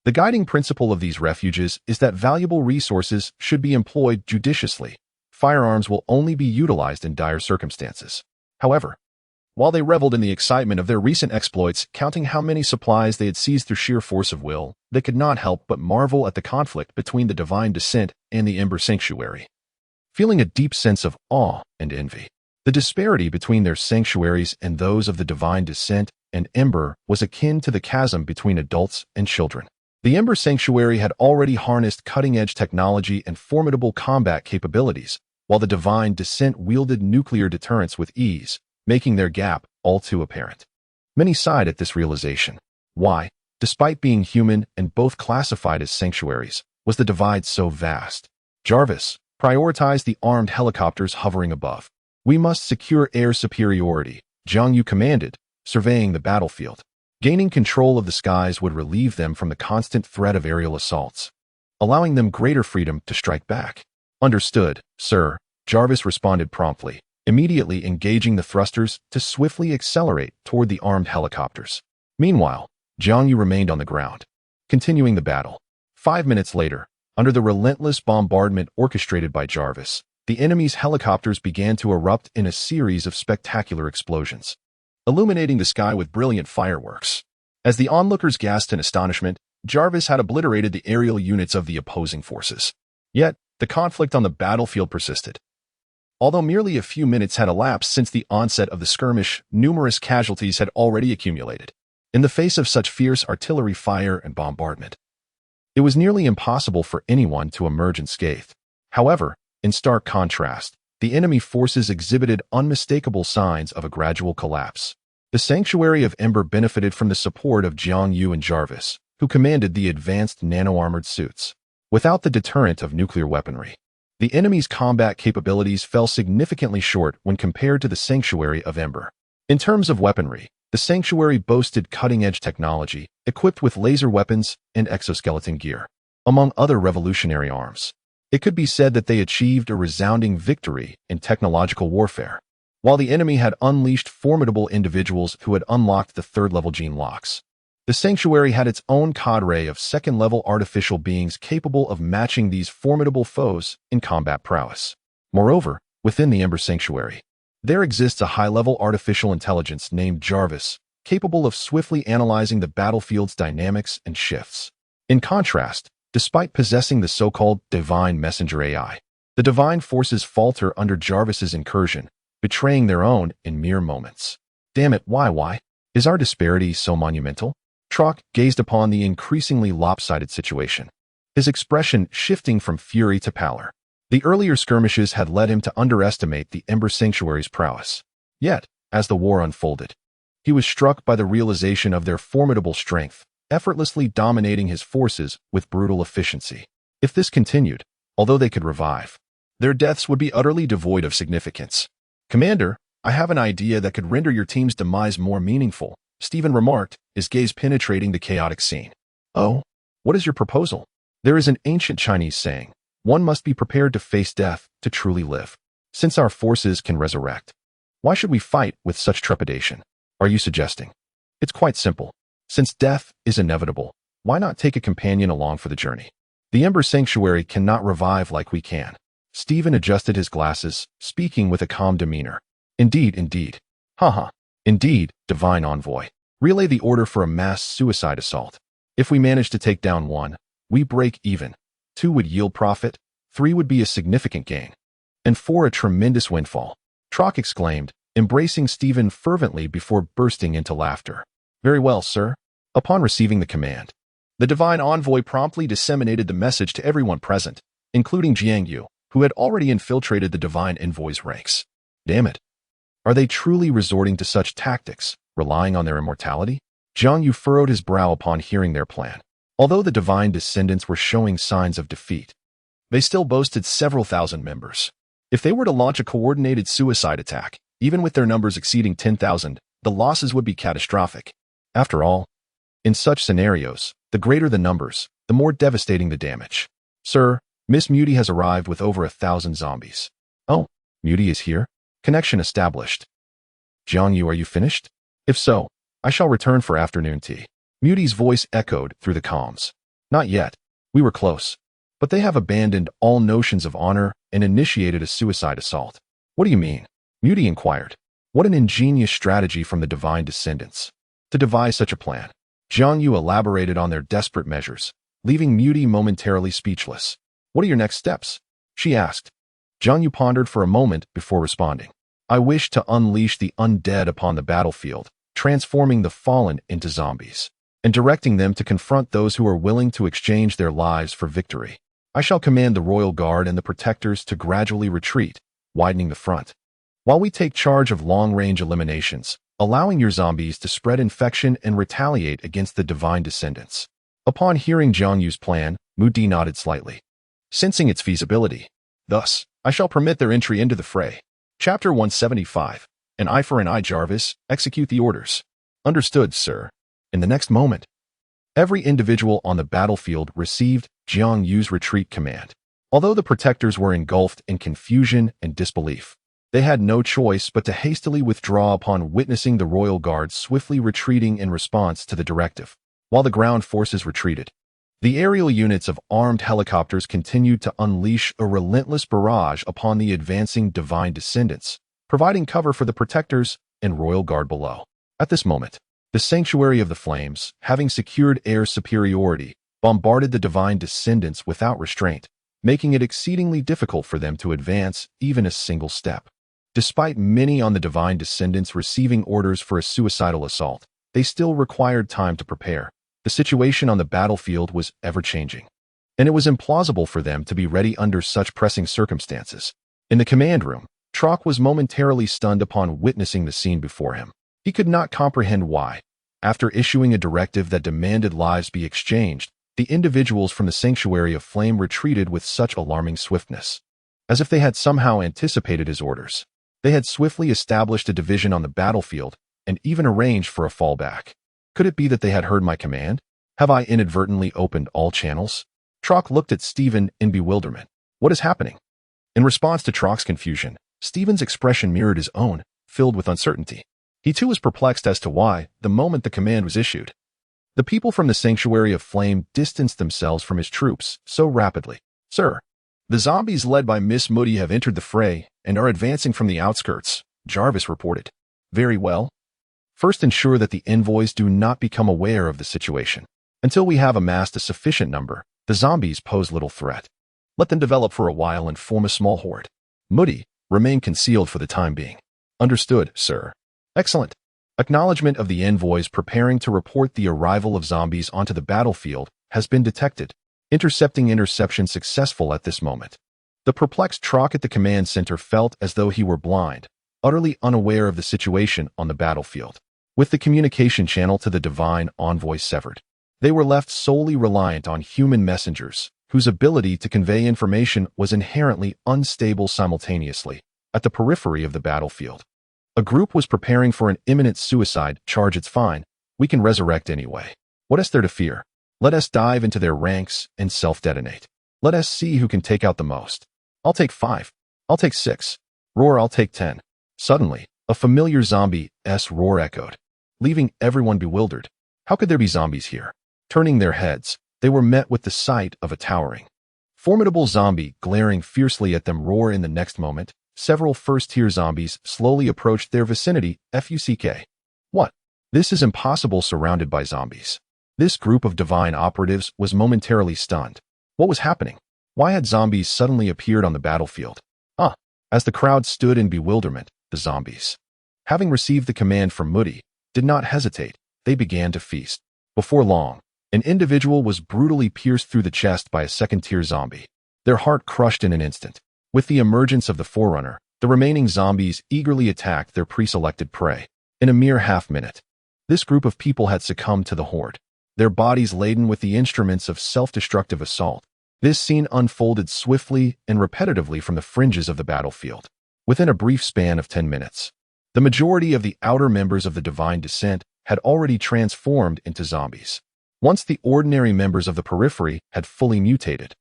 S1: the guiding principle of these refuges is that valuable resources should be employed judiciously. Firearms will only be utilized in dire circumstances. However, while they reveled in the excitement of their recent exploits, counting how many supplies they had seized through sheer force of will, they could not help but marvel at the conflict between the Divine Descent and the Ember Sanctuary, feeling a deep sense of awe and envy. The disparity between their sanctuaries and those of the Divine Descent and Ember was akin to the chasm between adults and children. The Ember Sanctuary had already harnessed cutting-edge technology and formidable combat capabilities, while the Divine Descent wielded nuclear deterrence with ease, making their gap all too apparent. Many sighed at this realization. Why, despite being human and both classified as sanctuaries, was the divide so vast? Jarvis prioritized the armed helicopters hovering above. We must secure air superiority, Jiang Yu commanded, surveying the battlefield. Gaining control of the skies would relieve them from the constant threat of aerial assaults, allowing them greater freedom to strike back. Understood, sir, Jarvis responded promptly, immediately engaging the thrusters to swiftly accelerate toward the armed helicopters. Meanwhile, Jiang Yu remained on the ground, continuing the battle. 5 minutes later, under the relentless bombardment orchestrated by Jarvis, the enemy's helicopters began to erupt in a series of spectacular explosions, illuminating the sky with brilliant fireworks. As the onlookers gasped in astonishment, Jarvis had obliterated the aerial units of the opposing forces. Yet, the conflict on the battlefield persisted. Although merely a few minutes had elapsed since the onset of the skirmish, numerous casualties had already accumulated. In the face of such fierce artillery fire and bombardment, it was nearly impossible for anyone to emerge unscathed. However, in stark contrast, the enemy forces exhibited unmistakable signs of a gradual collapse. The Sanctuary of Ember benefited from the support of Jiang Yu and Jarvis, who commanded the advanced nano-armored suits. Without the deterrent of nuclear weaponry, the enemy's combat capabilities fell significantly short when compared to the Sanctuary of Ember. In terms of weaponry, the Sanctuary boasted cutting-edge technology, equipped with laser weapons and exoskeleton gear, among other revolutionary arms. It could be said that they achieved a resounding victory in technological warfare, while the enemy had unleashed formidable individuals who had unlocked the third-level gene locks. The Sanctuary had its own cadre of second-level artificial beings capable of matching these formidable foes in combat prowess. Moreover, within the Ember Sanctuary, there exists a high-level artificial intelligence named Jarvis, capable of swiftly analyzing the battlefield's dynamics and shifts. In contrast, despite possessing the so-called Divine Messenger AI, the Divine Forces falter under Jarvis's incursion, betraying their own in mere moments. Damn it, why? Is our disparity so monumental? Trock gazed upon the increasingly lopsided situation, his expression shifting from fury to pallor. The earlier skirmishes had led him to underestimate the Ember Sanctuary's prowess. Yet, as the war unfolded. He was struck by the realization of their formidable strength, effortlessly dominating his forces with brutal efficiency. If this continued, although they could revive, their deaths would be utterly devoid of significance. "Commander, I have an idea that could render your team's demise more meaningful," Stephen remarked, his gaze penetrating the chaotic scene. "Oh, what is your proposal?" "There is an ancient Chinese saying, one must be prepared to face death to truly live. Since our forces can resurrect, why should we fight with such trepidation? Are you suggesting?" "It's quite simple. Since death is inevitable, why not take a companion along for the journey? The Ember Sanctuary cannot revive like we can." Stephen adjusted his glasses, speaking with a calm demeanor. "Indeed, indeed. Haha. Indeed, Divine Envoy. Relay the order for a mass suicide assault. If we manage to take down one, we break even. 2 would yield profit, 3 would be a significant gain, and 4 a tremendous windfall." Trock exclaimed, embracing Stephen fervently before bursting into laughter. "Very well, sir." Upon receiving the command, the Divine Envoy promptly disseminated the message to everyone present, including Jiang Yu, who had already infiltrated the Divine Envoy's ranks. Damn it. Are they truly resorting to such tactics, relying on their immortality? Jiang Yu furrowed his brow upon hearing their plan. Although the Divine Descendants were showing signs of defeat, they still boasted several thousand members. If they were to launch a coordinated suicide attack, even with their numbers exceeding 10,000, the losses would be catastrophic. After all, in such scenarios, the greater the numbers, the more devastating the damage. "Sir, Miss Muty has arrived with over 1,000 zombies." "Oh, Muty is here? Connection established." "Jiang Yu, are you finished? If so, I shall return for afternoon tea." Muty's voice echoed through the comms. "Not yet. We were close. But they have abandoned all notions of honor and initiated a suicide assault." "What do you mean?" Muty inquired. What an ingenious strategy from the Divine Descendants to devise such a plan. Jiang Yu elaborated on their desperate measures, leaving Muty momentarily speechless. "What are your next steps?" she asked. Jiang Yu pondered for a moment before responding. "I wish to unleash the undead upon the battlefield, transforming the fallen into zombies, and directing them to confront those who are willing to exchange their lives for victory. I shall command the Royal Guard and the Protectors to gradually retreat, widening the front, while we take charge of long-range eliminations, allowing your zombies to spread infection and retaliate against the Divine Descendants." Upon hearing Jiang Yu's plan, Muty nodded slightly, sensing its feasibility. "Thus, I shall permit their entry into the fray." Chapter 175. An eye for an eye. Jarvis, execute the orders. "Understood, sir." In the next moment, every individual on the battlefield received Jiang Yu's retreat command. Although the Protectors were engulfed in confusion and disbelief, they had no choice but to hastily withdraw upon witnessing the Royal Guard swiftly retreating in response to the directive. While the ground forces retreated, the aerial units of armed helicopters continued to unleash a relentless barrage upon the advancing Divine Descendants, providing cover for the Protectors and Royal Guard below. At this moment, the Sanctuary of the Flames, having secured air superiority, bombarded the Divine Descendants without restraint, making it exceedingly difficult for them to advance even a single step. Despite many on the Divine Descendants receiving orders for a suicidal assault, they still required time to prepare. The situation on the battlefield was ever-changing, and it was implausible for them to be ready under such pressing circumstances. In the command room, Trock was momentarily stunned upon witnessing the scene before him. He could not comprehend why, after issuing a directive that demanded lives be exchanged, the individuals from the Sanctuary of Flame retreated with such alarming swiftness. As if they had somehow anticipated his orders, they had swiftly established a division on the battlefield and even arranged for a fallback. Could it be that they had heard my command? Have I inadvertently opened all channels? Trock looked at Stephen in bewilderment. What is happening? In response to Trock's confusion, Stephen's expression mirrored his own, filled with uncertainty. He too was perplexed as to why, the moment the command was issued, the people from the Sanctuary of Flame distanced themselves from his troops so rapidly. "Sir, the zombies led by Miss Moody have entered the fray and are advancing from the outskirts," Jarvis reported. "Very well. First ensure that the envoys do not become aware of the situation. Until we have amassed a sufficient number, the zombies pose little threat. Let them develop for a while and form a small horde. Moody, remain concealed for the time being." "Understood, sir." "Excellent." Acknowledgement of the envoys preparing to report the arrival of zombies onto the battlefield has been detected. Interception successful at this moment. The perplexed Trock at the command center felt as though he were blind, utterly unaware of the situation on the battlefield. With the communication channel to the divine envoy severed, they were left solely reliant on human messengers, whose ability to convey information was inherently unstable simultaneously. At the periphery of the battlefield, a group was preparing for an imminent suicide charge. It's fine. We can resurrect anyway. What is there to fear? Let us dive into their ranks and self-detonate. Let us see who can take out the most. I'll take 5. I'll take 6. Roar, I'll take 10. Suddenly, a familiar zombie's roar echoed, leaving everyone bewildered. How could there be zombies here? Turning their heads, they were met with the sight of a towering, formidable zombie glaring fiercely at them. Roar. In the next moment, several first-tier zombies slowly approached their vicinity. FUCK. What? This is impossible. Surrounded by zombies, this group of divine operatives was momentarily stunned. What was happening? Why had zombies suddenly appeared on the battlefield? As the crowd stood in bewilderment, the zombies, having received the command from Moody, did not hesitate. They began to feast. Before long, an individual was brutally pierced through the chest by a second-tier zombie, their heart crushed in an instant. With the emergence of the Forerunner, the remaining zombies eagerly attacked their pre-selected prey. In a mere half-minute, this group of people had succumbed to the horde, their bodies laden with the instruments of self-destructive assault. This scene unfolded swiftly and repetitively from the fringes of the battlefield. Within a brief span of 10 minutes, the majority of the outer members of the Divine Descent had already transformed into zombies. Once the ordinary members of the periphery had fully mutated,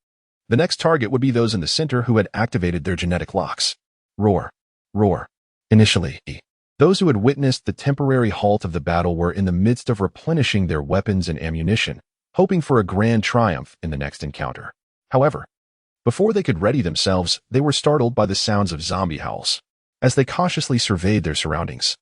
S1: the next target would be those in the center who had activated their genetic locks. Roar. Roar. Initially, those who had witnessed the temporary halt of the battle were in the midst of replenishing their weapons and ammunition, hoping for a grand triumph in the next encounter. However, before they could ready themselves, they were startled by the sounds of zombie howls. As they cautiously surveyed their surroundings,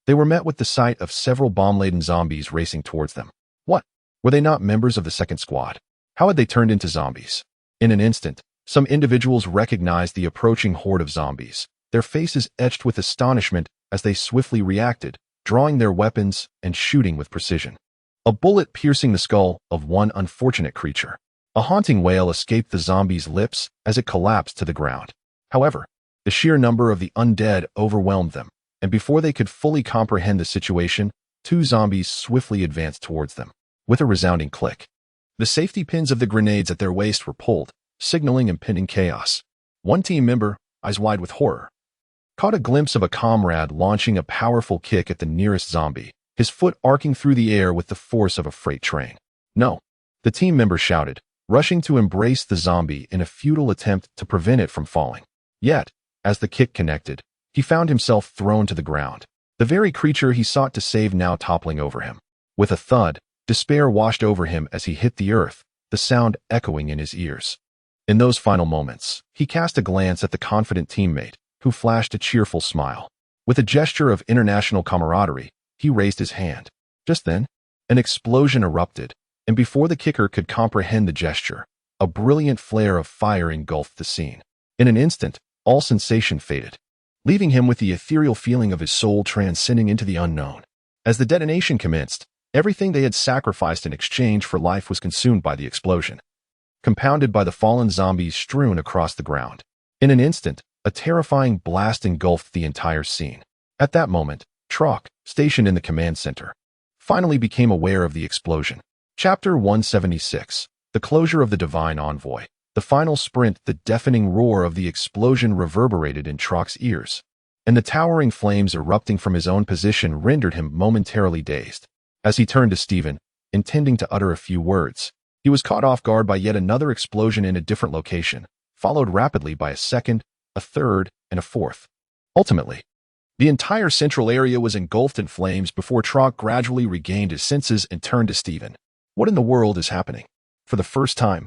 S1: they were met with the sight of several bomb-laden zombies racing towards them. What? Were they not members of the second squad? How had they turned into zombies? In an instant, some individuals recognized the approaching horde of zombies, their faces etched with astonishment as they swiftly reacted, drawing their weapons and shooting with precision. A bullet piercing the skull of one unfortunate creature. A haunting wail escaped the zombie's lips as it collapsed to the ground. However, the sheer number of the undead overwhelmed them, and before they could fully comprehend the situation, 2 zombies swiftly advanced towards them. With a resounding click, the safety pins of the grenades at their waist were pulled, signaling impending chaos. One team member, eyes wide with horror, caught a glimpse of a comrade launching a powerful kick at the nearest zombie, his foot arcing through the air with the force of a freight train. No, the team member shouted, rushing to embrace the zombie in a futile attempt to prevent it from falling. Yet, as the kick connected, he found himself thrown to the ground, the very creature he sought to save now toppling over him. With a thud, despair washed over him as he hit the earth, the sound echoing in his ears. In those final moments, he cast a glance at the confident teammate, who flashed a cheerful smile. With a gesture of international camaraderie, he raised his hand. Just then, an explosion erupted, and before the kicker could comprehend the gesture, a brilliant flare of fire engulfed the scene. In an instant, all sensation faded, leaving him with the ethereal feeling of his soul transcending into the unknown. As the detonation commenced, everything they had sacrificed in exchange for life was consumed by the explosion, compounded by the fallen zombies strewn across the ground. In an instant, a terrifying blast engulfed the entire scene. At that moment, Trock, stationed in the command center, finally became aware of the explosion. Chapter 176. The Closure of the Divine Envoy. The final sprint. The deafening roar of the explosion reverberated in Trock's ears, and the towering flames erupting from his own position rendered him momentarily dazed. As he turned to Stephen, intending to utter a few words, he was caught off guard by yet another explosion in a different location, followed rapidly by a second, a third, and a fourth. Ultimately, the entire central area was engulfed in flames before Trock gradually regained his senses and turned to Stephen. What in the world is happening? For the first time,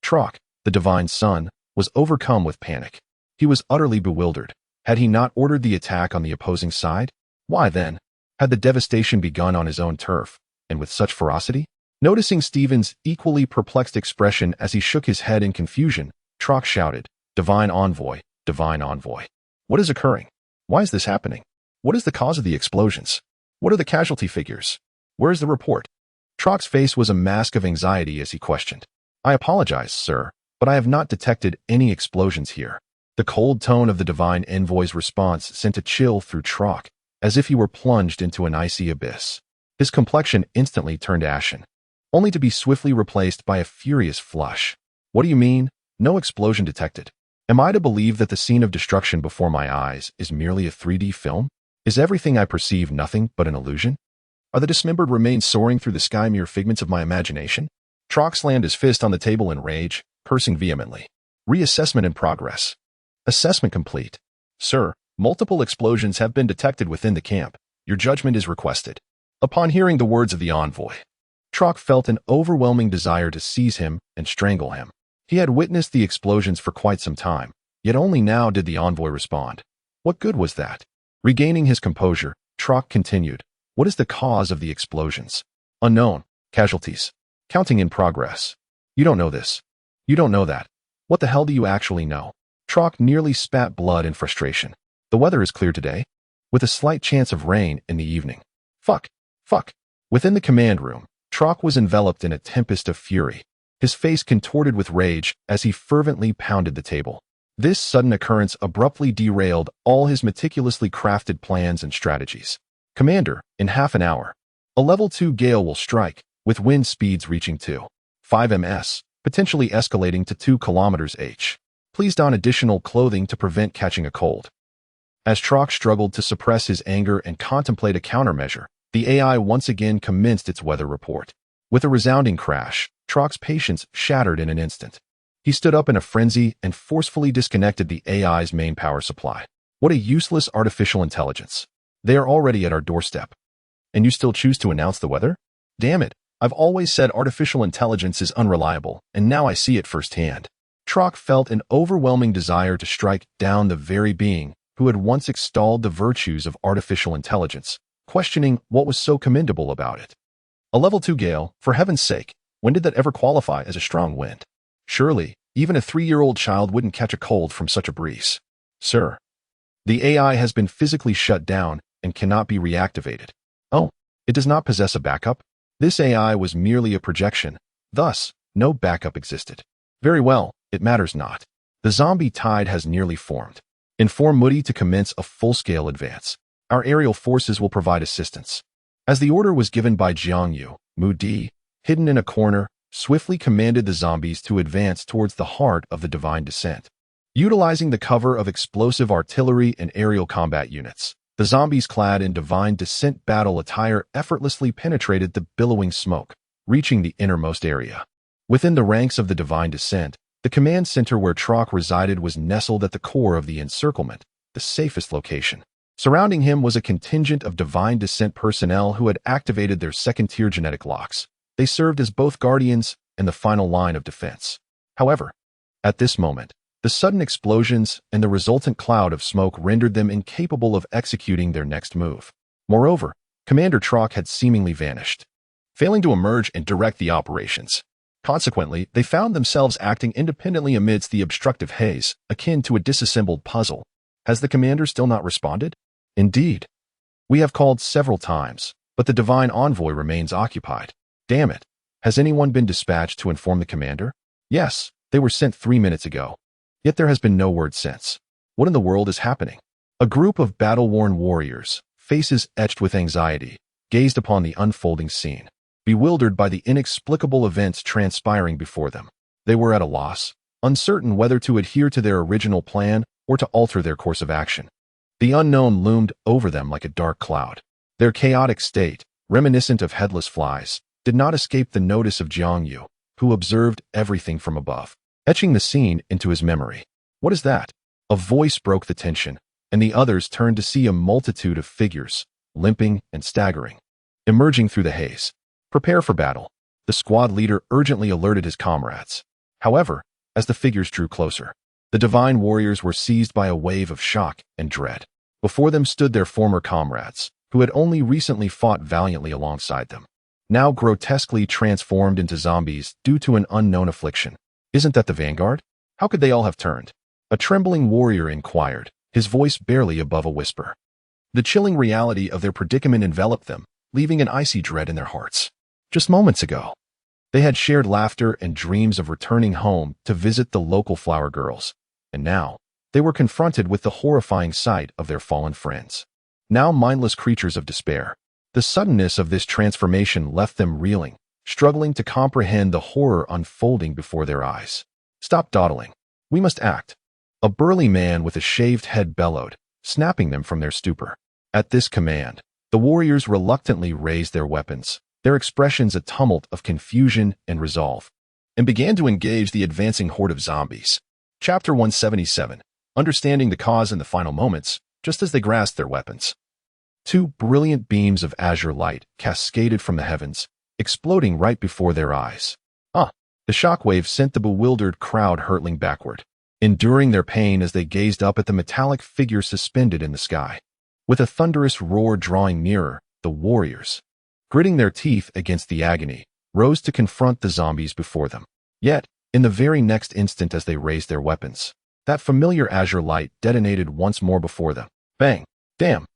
S1: Trock, the Divine Son, was overcome with panic. He was utterly bewildered. Had he not ordered the attack on the opposing side? Why then had the devastation begun on his own turf, and with such ferocity? Noticing Stephen's equally perplexed expression as he shook his head in confusion, Trock shouted, Divine Envoy, Divine Envoy. What is occurring? Why is this happening? What is the cause of the explosions? What are the casualty figures? Where is the report? Trock's face was a mask of anxiety as he questioned. I apologize, sir, but I have not detected any explosions here. The cold tone of the divine envoy's response sent a chill through Trock, as if he were plunged into an icy abyss. His complexion instantly turned ashen, only to be swiftly replaced by a furious flush. What do you mean? No explosion detected. Am I to believe that the scene of destruction before my eyes is merely a 3D film? Is everything I perceive nothing but an illusion? Are the dismembered remains soaring through the sky mere figments of my imagination? Trock slammed his fist on the table in rage, cursing vehemently. Reassessment in progress. Assessment complete. Sir, multiple explosions have been detected within the camp. Your judgment is requested. Upon hearing the words of the envoy, Trock felt an overwhelming desire to seize him and strangle him. He had witnessed the explosions for quite some time, yet only now did the envoy respond. What good was that? Regaining his composure, Trock continued. What is the cause of the explosions? Unknown. Casualties. Counting in progress. You don't know this. You don't know that. What the hell do you actually know? Trock nearly spat blood in frustration. The weather is clear today, with a slight chance of rain in the evening. Fuck. Within the command room, Trock was enveloped in a tempest of fury, his face contorted with rage as he fervently pounded the table. This sudden occurrence abruptly derailed all his meticulously crafted plans and strategies. Commander, in half an hour, a level 2 gale will strike, with wind speeds reaching 2.5 ms, potentially escalating to 2 km/h. Please don additional clothing to prevent catching a cold. As Trock struggled to suppress his anger and contemplate a countermeasure, the AI once again commenced its weather report. With a resounding crash, Trock's patience shattered in an instant. He stood up in a frenzy and forcefully disconnected the AI's main power supply. What a useless artificial intelligence. They are already at our doorstep. And you still choose to announce the weather? Damn it, I've always said artificial intelligence is unreliable, and now I see it firsthand. Trock felt an overwhelming desire to strike down the very being who had once extolled the virtues of artificial intelligence, questioning what was so commendable about it. A level 2 gale, for heaven's sake, when did that ever qualify as a strong wind? Surely, even a 3-year-old child wouldn't catch a cold from such a breeze. Sir, the AI has been physically shut down and cannot be reactivated. Oh, it does not possess a backup? This AI was merely a projection, thus, no backup existed. Very well, it matters not. The zombie tide has nearly formed. Inform Moody to commence a full-scale advance. Our aerial forces will provide assistance. As the order was given by Jiang Yu, Moody, hidden in a corner, swiftly commanded the zombies to advance towards the heart of the divine descent. Utilizing the cover of explosive artillery and aerial combat units, the zombies clad in divine descent battle attire effortlessly penetrated the billowing smoke, reaching the innermost area. Within the ranks of the divine descent, the command center where Trock resided was nestled at the core of the encirclement, the safest location. Surrounding him was a contingent of divine descent personnel who had activated their second-tier genetic locks. They served as both guardians and the final line of defense. However, at this moment, the sudden explosions and the resultant cloud of smoke rendered them incapable of executing their next move. Moreover, Commander Trock had seemingly vanished, failing to emerge and direct the operations. Consequently, they found themselves acting independently amidst the obstructive haze, akin to a disassembled puzzle. Has the commander still not responded? Indeed. We have called several times, but the divine envoy remains occupied. Damn it. Has anyone been dispatched to inform the commander? Yes, they were sent 3 minutes ago. Yet there has been no word since. What in the world is happening? A group of battle-worn warriors, faces etched with anxiety, gazed upon the unfolding scene, bewildered by the inexplicable events transpiring before them. They were at a loss, uncertain whether to adhere to their original plan or to alter their course of action. The unknown loomed over them like a dark cloud. Their chaotic state, reminiscent of headless flies, did not escape the notice of Jiang Yu, who observed everything from above, etching the scene into his memory. What is that? A voice broke the tension, and the others turned to see a multitude of figures, limping and staggering, emerging through the haze. Prepare for battle. The squad leader urgently alerted his comrades. However, as the figures drew closer, the divine warriors were seized by a wave of shock and dread. Before them stood their former comrades, who had only recently fought valiantly alongside them, now grotesquely transformed into zombies due to an unknown affliction. Isn't that the vanguard? How could they all have turned? A trembling warrior inquired, his voice barely above a whisper. The chilling reality of their predicament enveloped them, leaving an icy dread in their hearts. Just moments ago, they had shared laughter and dreams of returning home to visit the local flower girls, and now, They were confronted with the horrifying sight of their fallen friends, now mindless creatures of despair. The suddenness of this transformation left them reeling, struggling to comprehend the horror unfolding before their eyes. "Stop dawdling. We must act," a burly man with a shaved head bellowed, snapping them from their stupor. At this command, the warriors reluctantly raised their weapons, their expressions a tumult of confusion and resolve, and began to engage the advancing horde of zombies. Chapter 177. Understanding the cause in the final moments, just as they grasped their weapons. Two brilliant beams of azure light cascaded from the heavens, exploding right before their eyes. The shockwave sent the bewildered crowd hurtling backward, enduring their pain as they gazed up at the metallic figure suspended in the sky. With a thunderous roar drawing nearer, the warriors, gritting their teeth against the agony, rose to confront the zombies before them. Yet, in the very next instant as they raised their weapons, that familiar azure light detonated once more before them. Bang! Damn!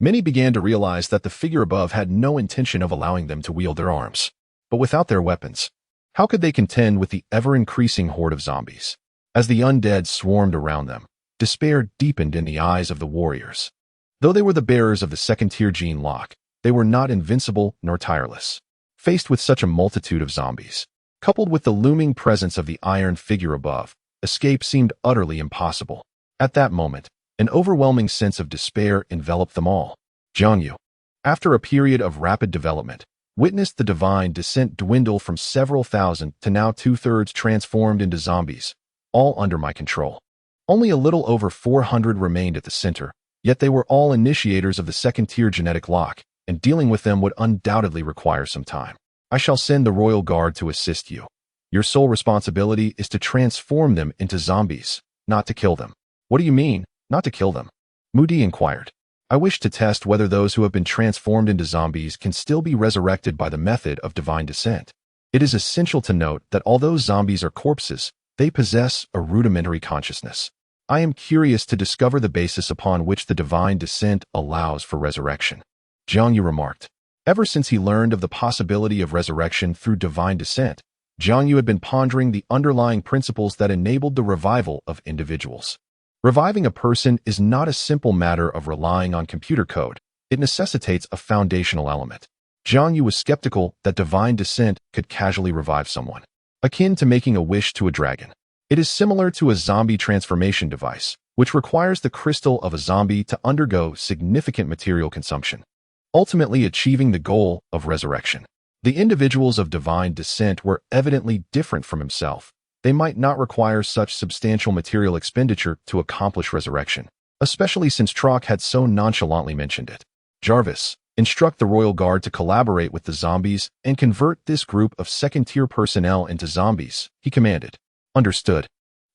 S1: Many began to realize that the figure above had no intention of allowing them to wield their arms. But without their weapons, how could they contend with the ever-increasing horde of zombies? As the undead swarmed around them, despair deepened in the eyes of the warriors. Though they were the bearers of the second-tier gene lock, they were not invincible nor tireless. Faced with such a multitude of zombies, coupled with the looming presence of the iron figure above, escape seemed utterly impossible. At that moment, an overwhelming sense of despair enveloped them all. Jiang Yu, after a period of rapid development, witnessed the divine descent dwindle from several thousand to now 2/3 transformed into zombies, all under my control. Only a little over 400 remained at the center, yet they were all initiators of the second-tier genetic lock, and dealing with them would undoubtedly require some time. I shall send the Royal Guard to assist you. Your sole responsibility is to transform them into zombies, not to kill them. What do you mean, not to kill them? Moody inquired. I wish to test whether those who have been transformed into zombies can still be resurrected by the method of divine descent. It is essential to note that although zombies are corpses, they possess a rudimentary consciousness. I am curious to discover the basis upon which the divine descent allows for resurrection. Jiang Yu remarked. Ever since he learned of the possibility of resurrection through divine descent, Jiang Yu had been pondering the underlying principles that enabled the revival of individuals. Reviving a person is not a simple matter of relying on computer code. It necessitates a foundational element. Jiang Yu was skeptical that divine descent could casually revive someone, akin to making a wish to a dragon. It is similar to a zombie transformation device, which requires the crystal of a zombie to undergo significant material consumption, ultimately achieving the goal of resurrection. The individuals of divine descent were evidently different from himself. They might not require such substantial material expenditure to accomplish resurrection, especially since Trock had so nonchalantly mentioned it. Jarvis, instruct the Royal Guard to collaborate with the zombies and convert this group of second-tier personnel into zombies, he commanded. Understood.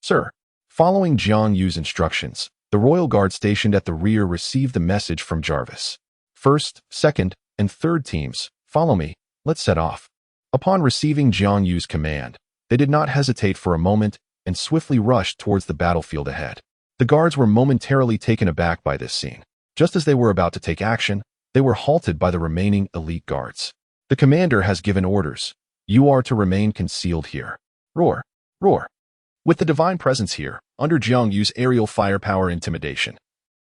S1: Sir. Following Jiang Yu's instructions, the Royal Guard stationed at the rear received the message from Jarvis. First, second, and third teams, follow me, let's set off. Upon receiving Jiang Yu's command, they did not hesitate for a moment and swiftly rushed towards the battlefield ahead. The guards were momentarily taken aback by this scene. Just as they were about to take action, they were halted by the remaining elite guards. The commander has given orders. You are to remain concealed here. Roar, roar. With the divine presence here, under Jiang Yu's aerial firepower intimidation,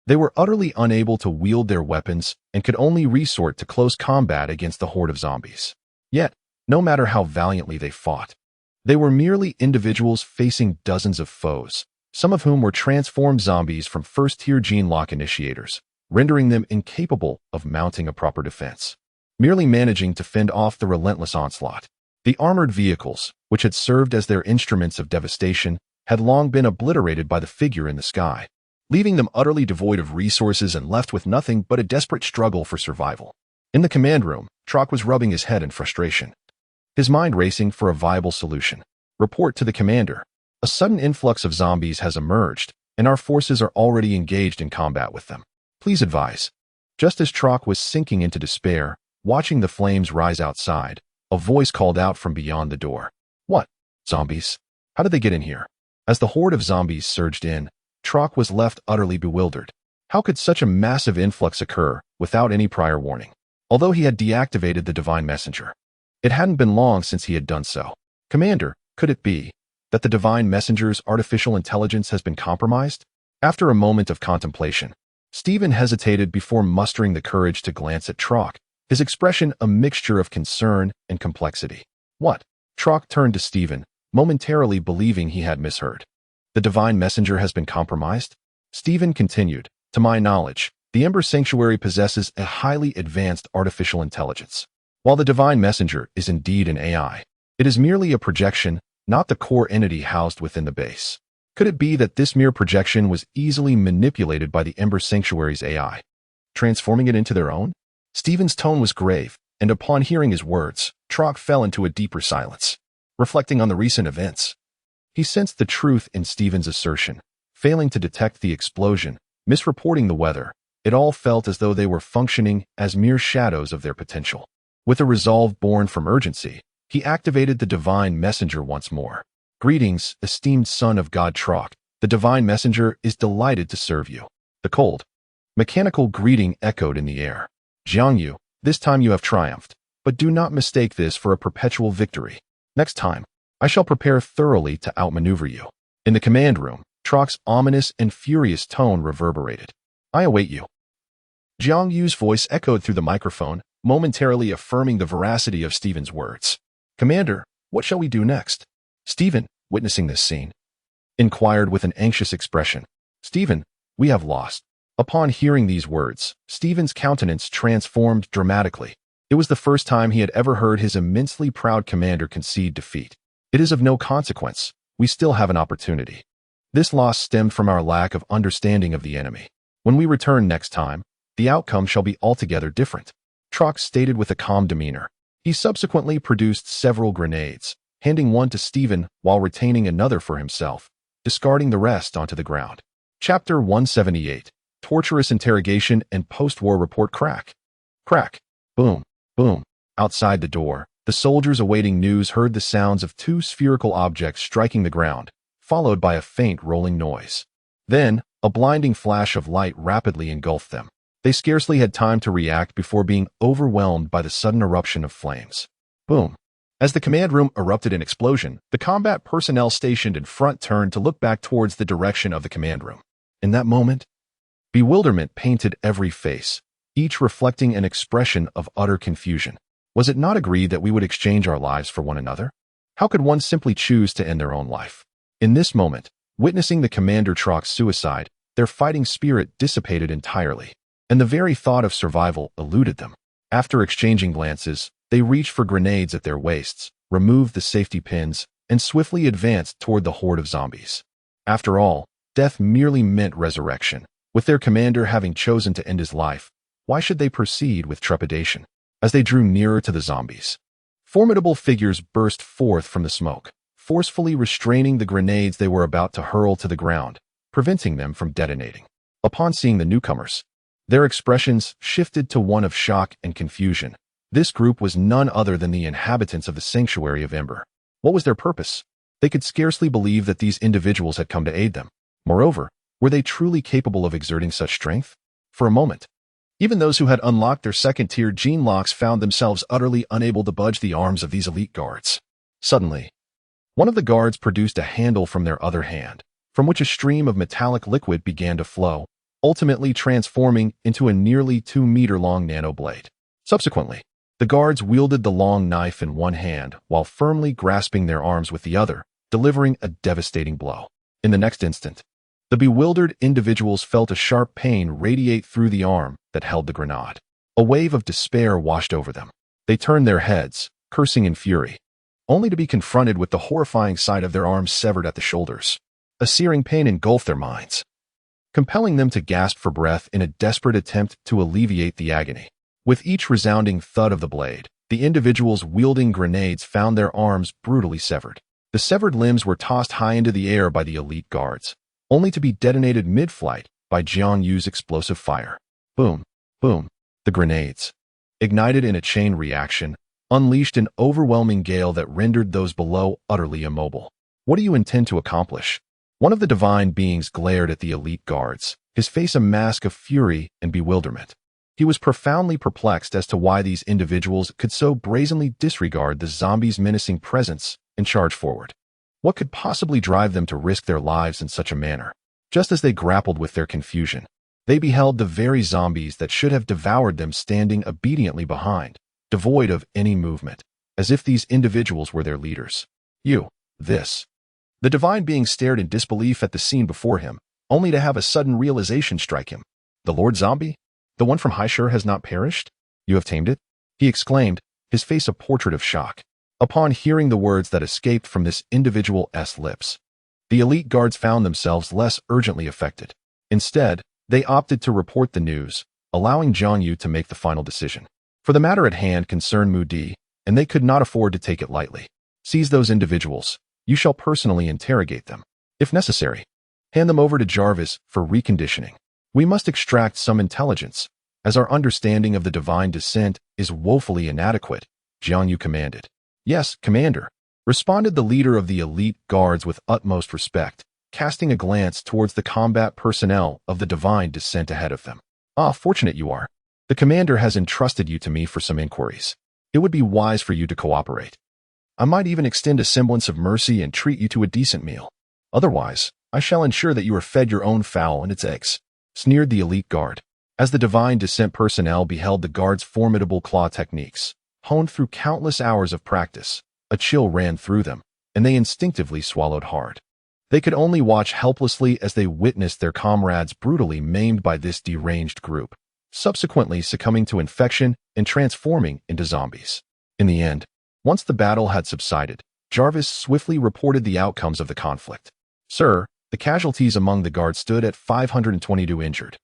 S1: they were utterly unable to wield their weapons and could only resort to close combat against the horde of zombies. Yet, no matter how valiantly they fought, they were merely individuals facing dozens of foes, some of whom were transformed zombies from first-tier gene lock initiators, rendering them incapable of mounting a proper defense, merely managing to fend off the relentless onslaught. The armored vehicles, which had served as their instruments of devastation, had long been obliterated by the figure in the sky, leaving them utterly devoid of resources and left with nothing but a desperate struggle for survival. In the command room, Trock was rubbing his head in frustration, his mind racing for a viable solution. Report to the commander. A sudden influx of zombies has emerged, and our forces are already engaged in combat with them. Please advise. Just as Trock was sinking into despair, watching the flames rise outside, a voice called out from beyond the door. What? Zombies? How did they get in here? As the horde of zombies surged in, Trock was left utterly bewildered. How could such a massive influx occur without any prior warning? Although he had deactivated the divine messenger, it hadn't been long since he had done so. Commander, could it be that the divine messenger's artificial intelligence has been compromised? After a moment of contemplation, Stephen hesitated before mustering the courage to glance at Trock, his expression a mixture of concern and complexity. What? Trock turned to Stephen, momentarily believing he had misheard. The divine messenger has been compromised? Stephen continued, to my knowledge, the Ember Sanctuary possesses a highly advanced artificial intelligence. While the divine messenger is indeed an AI, it is merely a projection, not the core entity housed within the base. Could it be that this mere projection was easily manipulated by the Ember Sanctuary's AI, transforming it into their own? Stephen's tone was grave, and upon hearing his words, Trock fell into a deeper silence. Reflecting on the recent events, he sensed the truth in Stephen's assertion, failing to detect the explosion, misreporting the weather. It all felt as though they were functioning as mere shadows of their potential. With a resolve born from urgency, he activated the divine messenger once more. Greetings, esteemed son of God Trock. The divine messenger is delighted to serve you. The cold, mechanical greeting echoed in the air. Jiang Yu, this time you have triumphed, but do not mistake this for a perpetual victory. Next time, I shall prepare thoroughly to outmaneuver you. In the command room, Trock's ominous and furious tone reverberated. I await you. Jiang Yu's voice echoed through the microphone, momentarily affirming the veracity of Stephen's words. Commander, what shall we do next? Stephen, witnessing this scene, inquired with an anxious expression. Stephen, we have lost. Upon hearing these words, Stephen's countenance transformed dramatically. It was the first time he had ever heard his immensely proud commander concede defeat. It is of no consequence. We still have an opportunity. This loss stemmed from our lack of understanding of the enemy. When we return next time, the outcome shall be altogether different. Trock stated with a calm demeanor. He subsequently produced several grenades, handing one to Stephen while retaining another for himself, discarding the rest onto the ground. Chapter 178. Torturous Interrogation and Post-War Report. Crack. Crack. Boom. Boom. Outside the door, the soldiers awaiting news heard the sounds of two spherical objects striking the ground, followed by a faint rolling noise. Then, a blinding flash of light rapidly engulfed them. They scarcely had time to react before being overwhelmed by the sudden eruption of flames. Boom. As the command room erupted in explosion, the combat personnel stationed in front turned to look back towards the direction of the command room. In that moment, bewilderment painted every face, each reflecting an expression of utter confusion. Was it not agreed that we would exchange our lives for one another? How could one simply choose to end their own life? In this moment, witnessing the Commander Trock's suicide, their fighting spirit dissipated entirely, and the very thought of survival eluded them. After exchanging glances, they reached for grenades at their waists, removed the safety pins, and swiftly advanced toward the horde of zombies. After all, death merely meant resurrection. With their commander having chosen to end his life, why should they proceed with trepidation? As they drew nearer to the zombies, formidable figures burst forth from the smoke, forcefully restraining the grenades they were about to hurl to the ground, preventing them from detonating. Upon seeing the newcomers, their expressions shifted to one of shock and confusion. This group was none other than the inhabitants of the Sanctuary of Ember. What was their purpose? They could scarcely believe that these individuals had come to aid them. Moreover, were they truly capable of exerting such strength? For a moment, even those who had unlocked their second-tier gene locks found themselves utterly unable to budge the arms of these elite guards. Suddenly, one of the guards produced a handle from their other hand, from which a stream of metallic liquid began to flow, ultimately transforming into a nearly 2-meter-long nanoblade. Subsequently, the guards wielded the long knife in one hand while firmly grasping their arms with the other, delivering a devastating blow. In the next instant, the bewildered individuals felt a sharp pain radiate through the arm that held the grenade. A wave of despair washed over them. They turned their heads, cursing in fury, only to be confronted with the horrifying sight of their arms severed at the shoulders. A searing pain engulfed their minds, compelling them to gasp for breath in a desperate attempt to alleviate the agony. With each resounding thud of the blade, the individuals wielding grenades found their arms brutally severed. The severed limbs were tossed high into the air by the elite guards, only to be detonated mid-flight by Jiang Yu's explosive fire. Boom, boom. The grenades, ignited in a chain reaction, unleashed an overwhelming gale that rendered those below utterly immobile. What do you intend to accomplish? One of the divine beings glared at the elite guards, his face a mask of fury and bewilderment. He was profoundly perplexed as to why these individuals could so brazenly disregard the zombies' menacing presence and charge forward. What could possibly drive them to risk their lives in such a manner? Just as they grappled with their confusion, they beheld the very zombies that should have devoured them standing obediently behind, devoid of any movement, as if these individuals were their leaders. This. The divine being stared in disbelief at the scene before him, only to have a sudden realization strike him. The Lord Zombie? The one from Highshire has not perished? You have tamed it? He exclaimed, his face a portrait of shock. Upon hearing the words that escaped from this individual's lips, the elite guards found themselves less urgently affected. Instead, they opted to report the news, allowing Jiang Yu to make the final decision. For the matter at hand concerned Mu Di, and they could not afford to take it lightly. Seize those individuals. You shall personally interrogate them. If necessary, hand them over to Jarvis for reconditioning. We must extract some intelligence, as our understanding of the divine descent is woefully inadequate, Jiang Yu commanded. Yes, Commander, responded the leader of the elite guards with utmost respect, casting a glance towards the combat personnel of the divine descent ahead of them. Ah, fortunate you are. The commander has entrusted you to me for some inquiries. It would be wise for you to cooperate. I might even extend a semblance of mercy and treat you to a decent meal. Otherwise, I shall ensure that you are fed your own fowl and its eggs, sneered the elite guard. As the divine descent personnel beheld the guard's formidable claw techniques, honed through countless hours of practice, a chill ran through them, and they instinctively swallowed hard. They could only watch helplessly as they witnessed their comrades brutally maimed by this deranged group, subsequently succumbing to infection and transforming into zombies. In the end, once the battle had subsided, Jarvis swiftly reported the outcomes of the conflict. Sir, the casualties among the guards stood at 522 injured,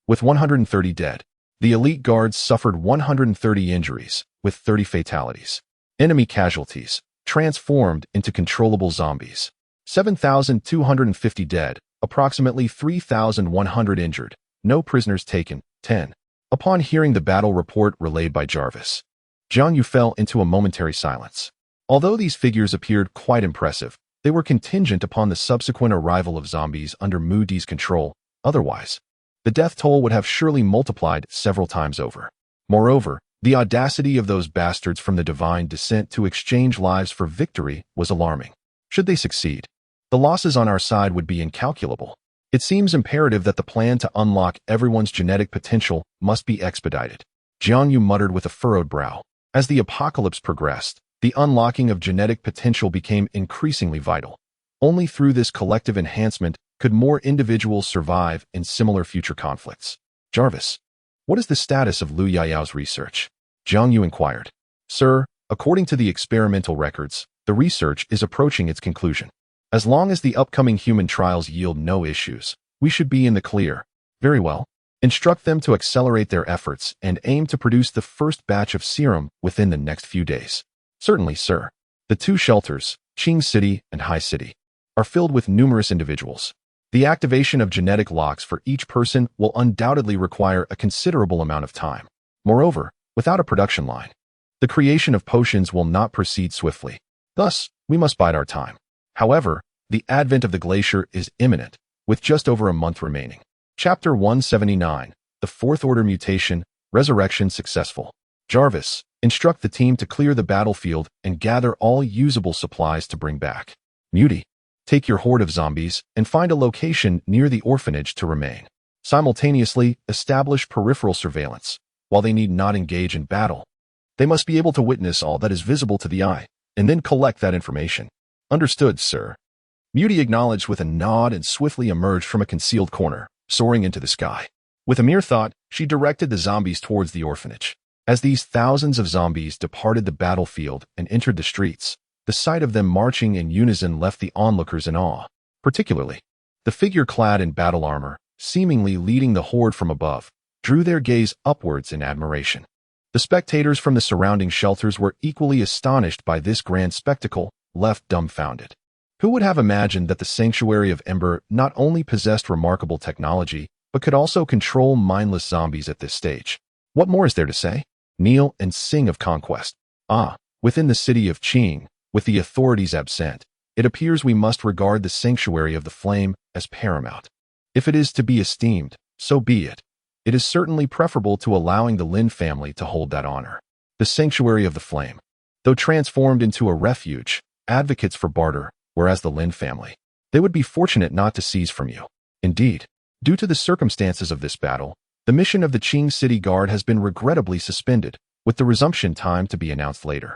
S1: with 130 dead. The elite guards suffered 130 injuries, with 30 fatalities. Enemy casualties, transformed into controllable zombies. 7,250 dead, approximately 3,100 injured, no prisoners taken, 10. Upon hearing the battle report relayed by Jarvis, Jiang Yu fell into a momentary silence. Although these figures appeared quite impressive, they were contingent upon the subsequent arrival of zombies under Mu Di's control. Otherwise, the death toll would have surely multiplied several times over. Moreover, the audacity of those bastards from the divine descent to exchange lives for victory was alarming. Should they succeed, the losses on our side would be incalculable. It seems imperative that the plan to unlock everyone's genetic potential must be expedited. Jiang Yu muttered with a furrowed brow. As the apocalypse progressed, the unlocking of genetic potential became increasingly vital. Only through this collective enhancement could more individuals survive in similar future conflicts. Jarvis, what is the status of Lu Yayao's research? Jiang Yu inquired. Sir, according to the experimental records, the research is approaching its conclusion. As long as the upcoming human trials yield no issues, we should be in the clear. Very well. Instruct them to accelerate their efforts and aim to produce the first batch of serum within the next few days. Certainly, sir. The two shelters, Qing City and Hai City, are filled with numerous individuals. The activation of genetic locks for each person will undoubtedly require a considerable amount of time. Moreover, without a production line, the creation of potions will not proceed swiftly. Thus, we must bide our time. However, the advent of the glacier is imminent, with just over a month remaining. Chapter 179, The Fourth Order Mutation, Resurrection Successful. Jarvis, instruct the team to clear the battlefield and gather all usable supplies to bring back. Muti, take your horde of zombies and find a location near the orphanage to remain. Simultaneously, establish peripheral surveillance. While they need not engage in battle, they must be able to witness all that is visible to the eye, and then collect that information. Understood, sir. Muti acknowledged with a nod and swiftly emerged from a concealed corner, soaring into the sky. With a mere thought, she directed the zombies towards the orphanage. As these thousands of zombies departed the battlefield and entered the streets, the sight of them marching in unison left the onlookers in awe. Particularly, the figure clad in battle armor, seemingly leading the horde from above, drew their gaze upwards in admiration. The spectators from the surrounding shelters were equally astonished by this grand spectacle, left dumbfounded. Who would have imagined that the Sanctuary of Ember not only possessed remarkable technology, but could also control mindless zombies at this stage? What more is there to say? Kneel and sing of conquest. Ah, within the city of Qing, with the authorities absent, it appears we must regard the Sanctuary of the Flame as paramount. If it is to be esteemed, so be it. It is certainly preferable to allowing the Lin family to hold that honor. The Sanctuary of the Flame, though transformed into a refuge, advocates for barter, whereas the Lin family, they would be fortunate not to seize from you. Indeed, due to the circumstances of this battle, the mission of the Qing City Guard has been regrettably suspended, with the resumption time to be announced later.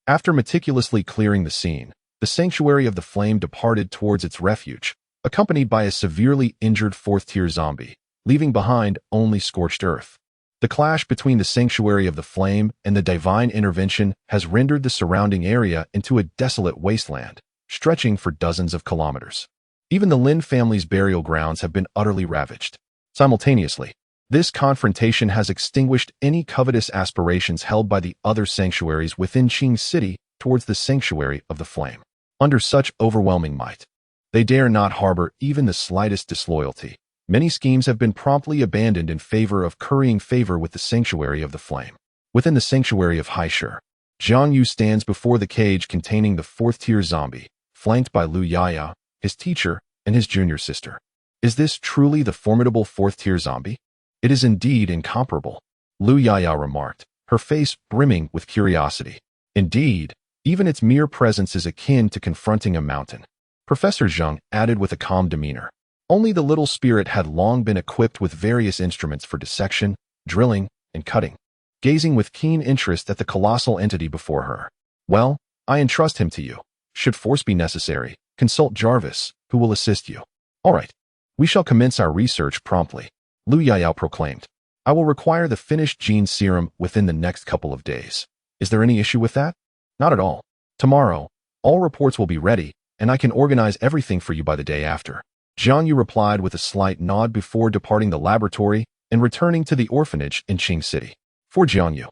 S1: After meticulously clearing the scene, the Sanctuary of the Flame departed towards its refuge, accompanied by a severely injured fourth-tier zombie, leaving behind only scorched earth. The clash between the Sanctuary of the Flame and the divine intervention has rendered the surrounding area into a desolate wasteland, stretching for dozens of kilometers. Even the Lin family's burial grounds have been utterly ravaged. Simultaneously, this confrontation has extinguished any covetous aspirations held by the other sanctuaries within Qing City towards the Sanctuary of the Flame. Under such overwhelming might, they dare not harbor even the slightest disloyalty. Many schemes have been promptly abandoned in favor of currying favor with the Sanctuary of the Flame. Within the Sanctuary of Haishu, Jiang Yu stands before the cage containing the fourth-tier zombie, flanked by Lu Yaya, his teacher, and his junior sister. Is this truly the formidable fourth-tier zombie? It is indeed incomparable, Lu Yaya remarked, her face brimming with curiosity. Indeed, even its mere presence is akin to confronting a mountain. Professor Zheng added with a calm demeanor. Only the little spirit had long been equipped with various instruments for dissection, drilling, and cutting, gazing with keen interest at the colossal entity before her. Well, I entrust him to you. Should force be necessary, consult Jarvis, who will assist you. All right. We shall commence our research promptly, Lu Yaya proclaimed. I will require the finished gene serum within the next couple of days. Is there any issue with that? Not at all. Tomorrow, all reports will be ready, and I can organize everything for you by the day after. Jiang Yu replied with a slight nod before departing the laboratory and returning to the orphanage in Qing City. For Jiang Yu,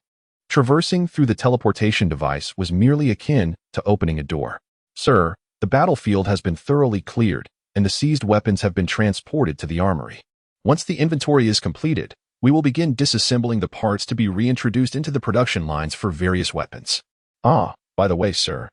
S1: traversing through the teleportation device was merely akin to opening a door. Sir, the battlefield has been thoroughly cleared, and the seized weapons have been transported to the armory. Once the inventory is completed, we will begin disassembling the parts to be reintroduced into the production lines for various weapons. Ah, by the way, sir,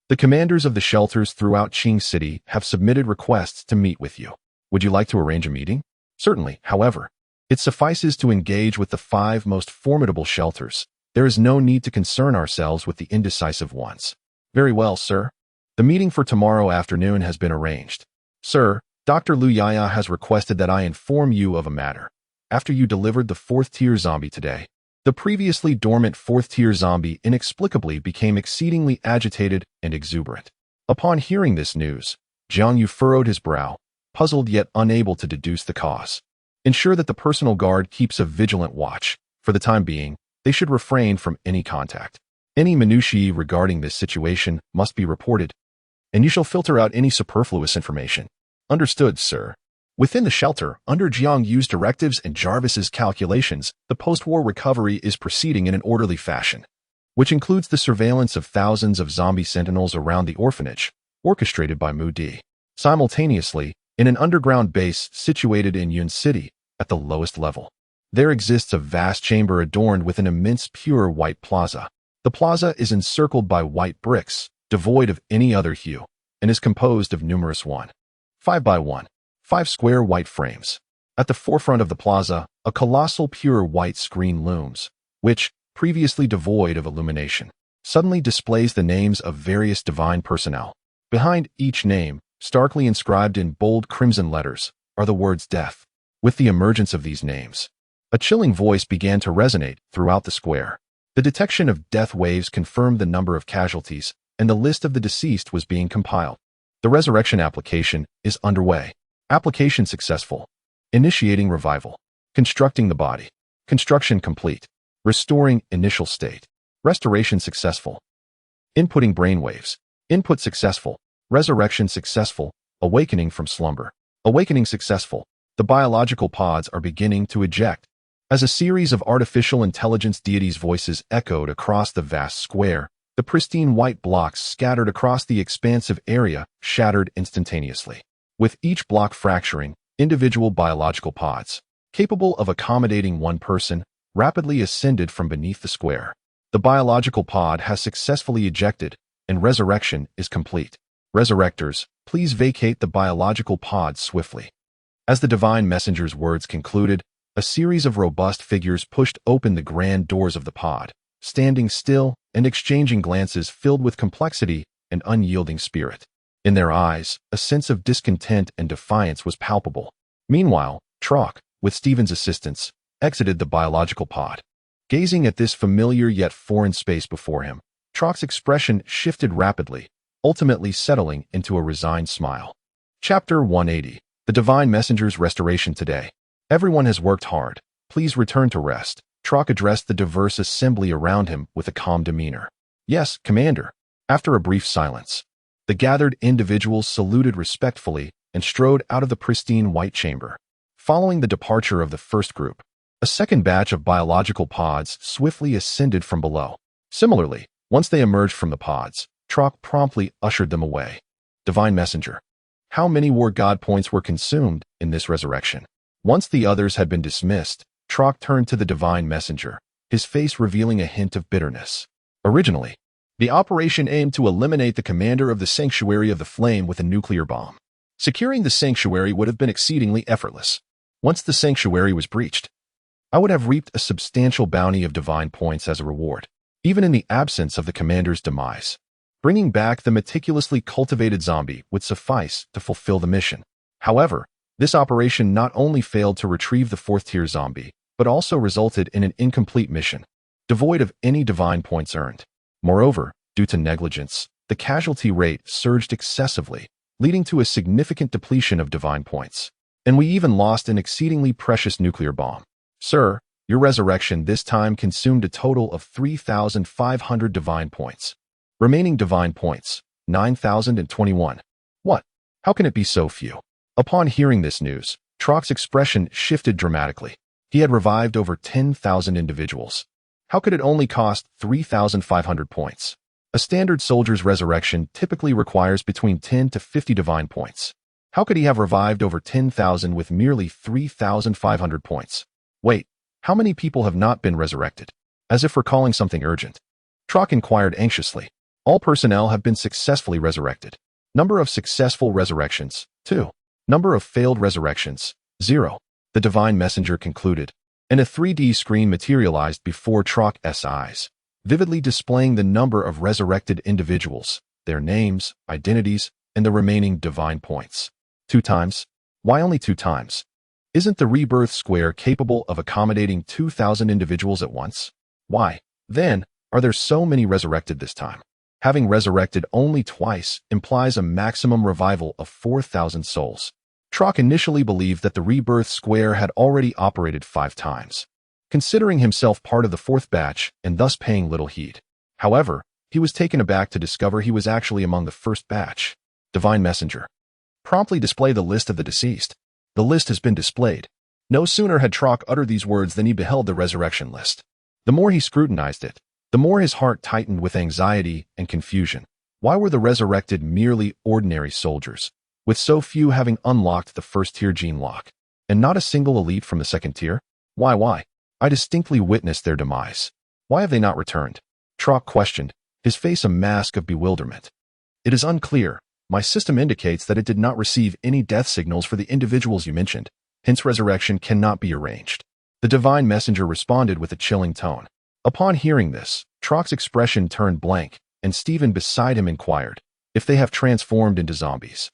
S1: the commanders of the shelters throughout Qing City have submitted requests to meet with you. Would you like to arrange a meeting? Certainly, however, it suffices to engage with the 5 most formidable shelters. There is no need to concern ourselves with the indecisive ones. Very well, sir. The meeting for tomorrow afternoon has been arranged. Sir, Dr. Lu Yaya has requested that I inform you of a matter. After you delivered the 4th-tier zombie today, the previously dormant 4th-tier zombie inexplicably became exceedingly agitated and exuberant. Upon hearing this news, Jiang Yu furrowed his brow, puzzled yet unable to deduce the cause. Ensure that the personal guard keeps a vigilant watch. For the time being, they should refrain from any contact. Any minutiae regarding this situation must be reported, and you shall filter out any superfluous information. Understood, sir. Within the shelter, under Jiang Yu's directives and Jarvis's calculations, the post-war recovery is proceeding in an orderly fashion, which includes the surveillance of thousands of zombie sentinels around the orphanage, orchestrated by Mu Di. Simultaneously, in an underground base situated in Yun City, at the lowest level, there exists a vast chamber adorned with an immense pure white plaza. The plaza is encircled by white bricks, devoid of any other hue, and is composed of numerous 5 by 5 square white frames. At the forefront of the plaza, a colossal pure white screen looms, which, previously devoid of illumination, suddenly displays the names of various divine personnel. Behind each name, starkly inscribed in bold crimson letters, are the words death. With the emergence of these names, a chilling voice began to resonate throughout the square. The detection of death waves confirmed the number of casualties, and the list of the deceased was being compiled. The resurrection application is underway. Application successful. Initiating revival. Constructing the body. Construction complete. Restoring initial state. Restoration successful. Inputting brainwaves. Input successful. Resurrection successful. Awakening from slumber. Awakening successful. The biological pods are beginning to eject. As a series of artificial intelligence deities' voices echoed across the vast square, the pristine white blocks scattered across the expansive area shattered instantaneously. With each block fracturing, individual biological pods, capable of accommodating one person, rapidly ascended from beneath the square. The biological pod has successfully ejected, and resurrection is complete. Resurrectors, please vacate the biological pod swiftly. As the divine messenger's words concluded, a series of robust figures pushed open the grand doors of the pod, standing still and exchanging glances filled with complexity and unyielding spirit. In their eyes, a sense of discontent and defiance was palpable. Meanwhile, Trock, with Steven's assistance, exited the biological pod. Gazing at this familiar yet foreign space before him, Trock's expression shifted rapidly, ultimately settling into a resigned smile. Chapter 180. The Divine Messenger's Restoration Today. Everyone has worked hard. Please return to rest. Trock addressed the diverse assembly around him with a calm demeanor. Yes, Commander. After a brief silence, the gathered individuals saluted respectfully and strode out of the pristine white chamber. Following the departure of the first group, a second batch of biological pods swiftly ascended from below. Similarly, once they emerged from the pods, Trock promptly ushered them away. Divine Messenger. How many war god points were consumed in this resurrection? Once the others had been dismissed, Trock turned to the Divine Messenger, his face revealing a hint of bitterness. Originally, the operation aimed to eliminate the commander of the Sanctuary of the Flame with a nuclear bomb. Securing the sanctuary would have been exceedingly effortless. Once the sanctuary was breached, I would have reaped a substantial bounty of divine points as a reward, even in the absence of the commander's demise. Bringing back the meticulously cultivated zombie would suffice to fulfill the mission. However, this operation not only failed to retrieve the fourth-tier zombie, but also resulted in an incomplete mission, devoid of any divine points earned. Moreover, due to negligence, the casualty rate surged excessively, leading to a significant depletion of divine points. And we even lost an exceedingly precious nuclear bomb. Sir, your resurrection this time consumed a total of 3,500 divine points. Remaining divine points, 9,021. What? How can it be so few? Upon hearing this news, Trock's expression shifted dramatically. He had revived over 10,000 individuals. How could it only cost 3,500 points? A standard soldier's resurrection typically requires between 10 to 50 divine points. How could he have revived over 10,000 with merely 3,500 points? Wait, how many people have not been resurrected? As if recalling something urgent, Trock inquired anxiously. All personnel have been successfully resurrected. Number of successful resurrections, 2. Number of failed resurrections, 0. The Divine Messenger concluded, and a 3D screen materialized before Trock's eyes, vividly displaying the number of resurrected individuals, their names, identities, and the remaining divine points. 2 times? Why only 2 times? Isn't the rebirth square capable of accommodating 2,000 individuals at once? Why, then, are there so many resurrected this time? Having resurrected only twice implies a maximum revival of 4,000 souls. Trock initially believed that the rebirth square had already operated 5 times, considering himself part of the 4th batch and thus paying little heed. However, he was taken aback to discover he was actually among the first batch. Divine Messenger. Promptly display the list of the deceased. The list has been displayed. No sooner had Trock uttered these words than he beheld the resurrection list. The more he scrutinized it, the more his heart tightened with anxiety and confusion. Why were the resurrected merely ordinary soldiers, with so few having unlocked the first-tier gene lock, and not a single elite from the second tier? Why? I distinctly witnessed their demise. Why have they not returned? Trock questioned, his face a mask of bewilderment. It is unclear. My system indicates that it did not receive any death signals for the individuals you mentioned, hence resurrection cannot be arranged. The Divine Messenger responded with a chilling tone. Upon hearing this, Trock's expression turned blank, and Stephen beside him inquired, if they have transformed into zombies,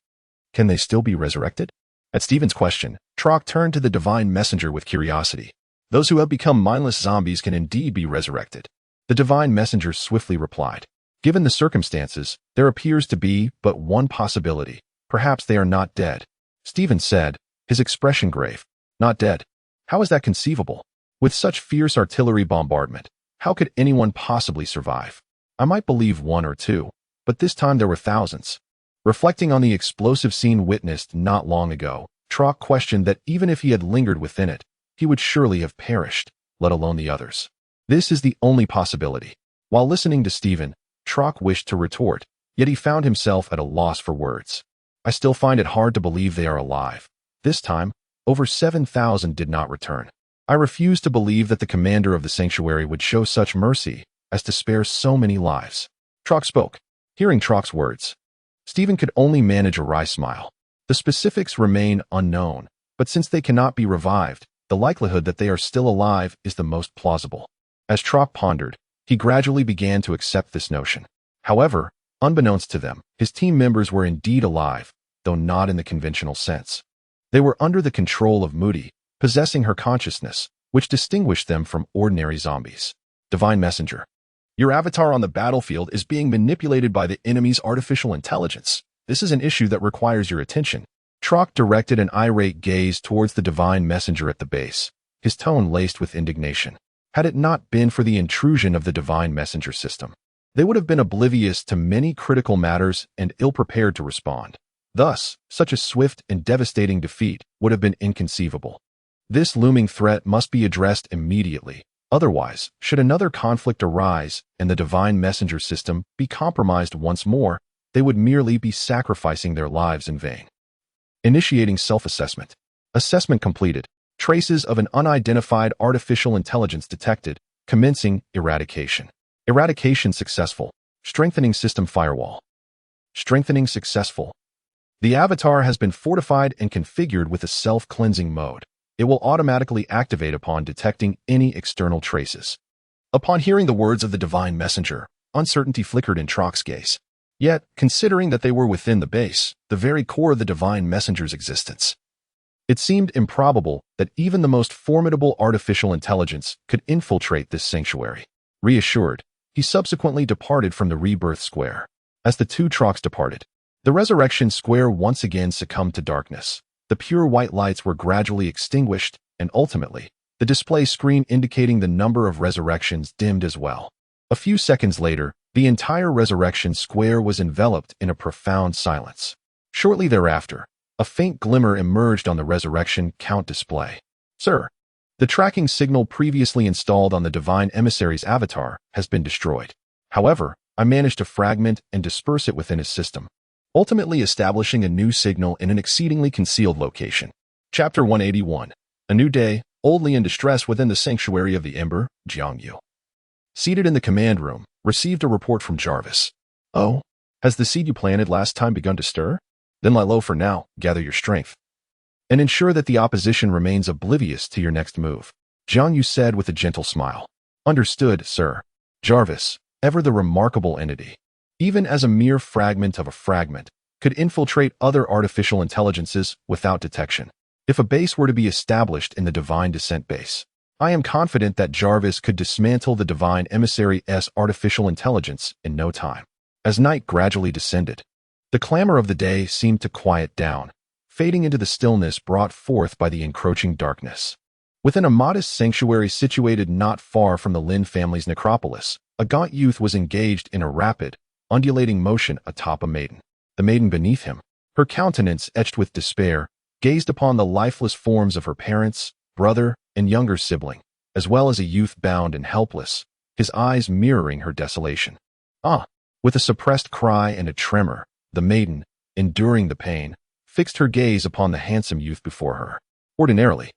S1: can they still be resurrected? At Stephen's question, Trock turned to the Divine Messenger with curiosity. Those who have become mindless zombies can indeed be resurrected. The Divine Messenger swiftly replied, given the circumstances, there appears to be but one possibility. Perhaps they are not dead. Stephen said, his expression grave. Not dead. How is that conceivable? With such fierce artillery bombardment, how could anyone possibly survive? I might believe 1 or 2, but this time there were thousands. Reflecting on the explosive scene witnessed not long ago, Trock questioned that even if he had lingered within it, he would surely have perished, let alone the others. This is the only possibility. While listening to Stephen, Trock wished to retort, yet he found himself at a loss for words. I still find it hard to believe they are alive. This time, over 7,000 did not return. I refuse to believe that the commander of the sanctuary would show such mercy as to spare so many lives. Trock spoke. Hearing Trock's words, Stephen could only manage a wry smile. The specifics remain unknown, but since they cannot be revived, the likelihood that they are still alive is the most plausible. As Trock pondered, he gradually began to accept this notion. However, unbeknownst to them, his team members were indeed alive, though not in the conventional sense. They were under the control of Moody, possessing her consciousness, which distinguished them from ordinary zombies. Divine Messenger. Your avatar on the battlefield is being manipulated by the enemy's artificial intelligence. This is an issue that requires your attention. Trock directed an irate gaze towards the Divine Messenger at the base, his tone laced with indignation. Had it not been for the intrusion of the Divine Messenger system, they would have been oblivious to many critical matters and ill-prepared to respond. Thus, such a swift and devastating defeat would have been inconceivable. This looming threat must be addressed immediately. Otherwise, should another conflict arise and the Divine Messenger system be compromised once more, they would merely be sacrificing their lives in vain. Initiating self-assessment. Assessment completed. Traces of an unidentified artificial intelligence detected. Commencing eradication. Eradication successful. Strengthening system firewall. Strengthening successful. The avatar has been fortified and configured with a self-cleansing mode. It will automatically activate upon detecting any external traces. Upon hearing the words of the Divine Messenger, uncertainty flickered in Trock's gaze. Yet, considering that they were within the base, the very core of the Divine Messenger's existence, it seemed improbable that even the most formidable artificial intelligence could infiltrate this sanctuary. Reassured, he subsequently departed from the Rebirth Square. As the two Trocks departed, the Resurrection Square once again succumbed to darkness. The pure white lights were gradually extinguished, and ultimately, the display screen indicating the number of resurrections dimmed as well. A few seconds later, the entire Resurrection Square was enveloped in a profound silence. Shortly thereafter, a faint glimmer emerged on the Resurrection Count display. Sir, the tracking signal previously installed on the Divine Emissary's avatar has been destroyed. However, I managed to fragment and disperse it within his system, ultimately establishing a new signal in an exceedingly concealed location. Chapter 181. A new day, oldly in distress within the sanctuary of the Ember, Jiang Yu, seated in the command room, received a report from Jarvis. Oh, has the seed you planted last time begun to stir? Then lie low for now, gather your strength, and ensure that the opposition remains oblivious to your next move, Jiang Yu said with a gentle smile. Understood, sir. Jarvis, ever the remarkable entity, even as a mere fragment of a fragment, could infiltrate other artificial intelligences without detection. If a base were to be established in the Divine Descent base, I am confident that Jarvis could dismantle the Divine Emissary's artificial intelligence in no time. As night gradually descended, the clamor of the day seemed to quiet down, fading into the stillness brought forth by the encroaching darkness. Within a modest sanctuary situated not far from the Lin family's necropolis, a gaunt youth was engaged in a rapid, undulating motion atop a maiden. The maiden beneath him, her countenance etched with despair, gazed upon the lifeless forms of her parents, brother, and younger sibling, as well as a youth bound and helpless, his eyes mirroring her desolation. Ah! With a suppressed cry and a tremor, the maiden, enduring the pain, fixed her gaze upon the handsome youth before her. Ordinarily,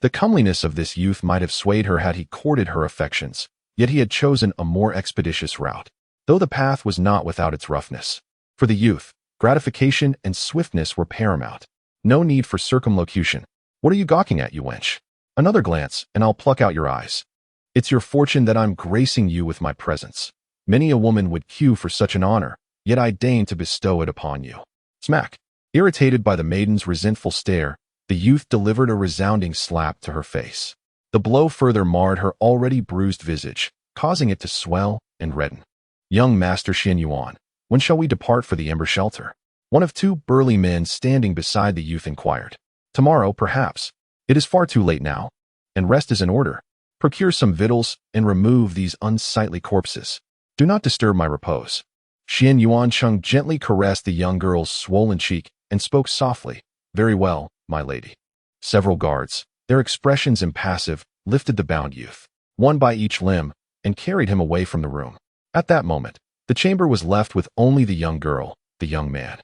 S1: the comeliness of this youth might have swayed her had he courted her affections, yet he had chosen a more expeditious route, though the path was not without its roughness. For the youth, gratification and swiftness were paramount. No need for circumlocution. What are you gawking at, you wench? Another glance, and I'll pluck out your eyes. It's your fortune that I'm gracing you with my presence. Many a woman would queue for such an honor, yet I deign to bestow it upon you. Smack. Irritated by the maiden's resentful stare, the youth delivered a resounding slap to her face. The blow further marred her already bruised visage, causing it to swell and redden. Young Master Xin Yuan, when shall we depart for the Ember Shelter? One of two burly men standing beside the youth inquired. Tomorrow, perhaps. It is far too late now, and rest is in order. Procure some victuals and remove these unsightly corpses. Do not disturb my repose. Xian Yuancheng gently caressed the young girl's swollen cheek and spoke softly. Very well, my lady. Several guards, their expressions impassive, lifted the bound youth, one by each limb, and carried him away from the room. At that moment, the chamber was left with only the young girl, the young man,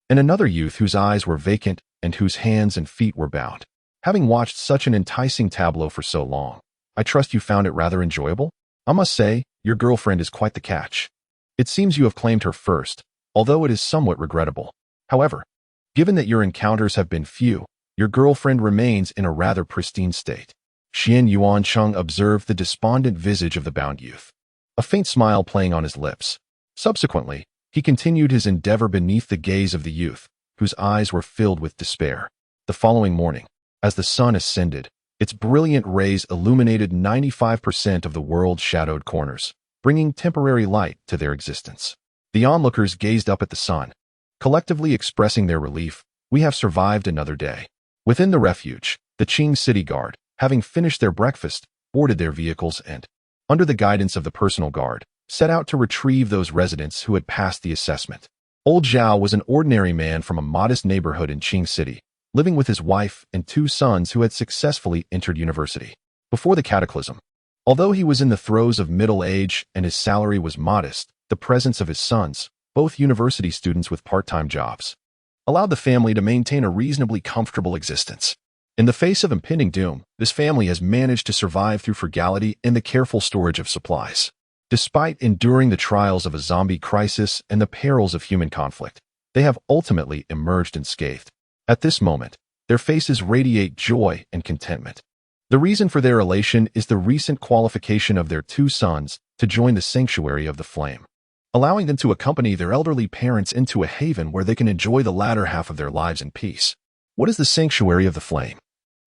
S1: and another youth whose eyes were vacant and whose hands and feet were bound. Having watched such an enticing tableau for so long, I trust you found it rather enjoyable? I must say, your girlfriend is quite the catch. It seems you have claimed her first, although it is somewhat regrettable. However, given that your encounters have been few, your girlfriend remains in a rather pristine state. Xian Yuancheng observed the despondent visage of the bound youth, a faint smile playing on his lips. Subsequently, he continued his endeavor beneath the gaze of the youth, whose eyes were filled with despair. The following morning, as the sun ascended, its brilliant rays illuminated 95% of the world's shadowed corners, bringing temporary light to their existence. The onlookers gazed up at the sun, collectively expressing their relief. We have survived another day. Within the refuge, the Qing City Guard, having finished their breakfast, boarded their vehicles and, under the guidance of the personal guard, set out to retrieve those residents who had passed the assessment. Old Zhao was an ordinary man from a modest neighborhood in Qing City, living with his wife and 2 sons who had successfully entered university. Before the cataclysm, although he was in the throes of middle age and his salary was modest, the presence of his sons, both university students with part-time jobs, allowed the family to maintain a reasonably comfortable existence. In the face of impending doom, this family has managed to survive through frugality and the careful storage of supplies. Despite enduring the trials of a zombie crisis and the perils of human conflict, they have ultimately emerged unscathed. At this moment, their faces radiate joy and contentment. The reason for their elation is the recent qualification of their 2 sons to join the Sanctuary of the Flame, allowing them to accompany their elderly parents into a haven where they can enjoy the latter half of their lives in peace. What is the Sanctuary of the Flame?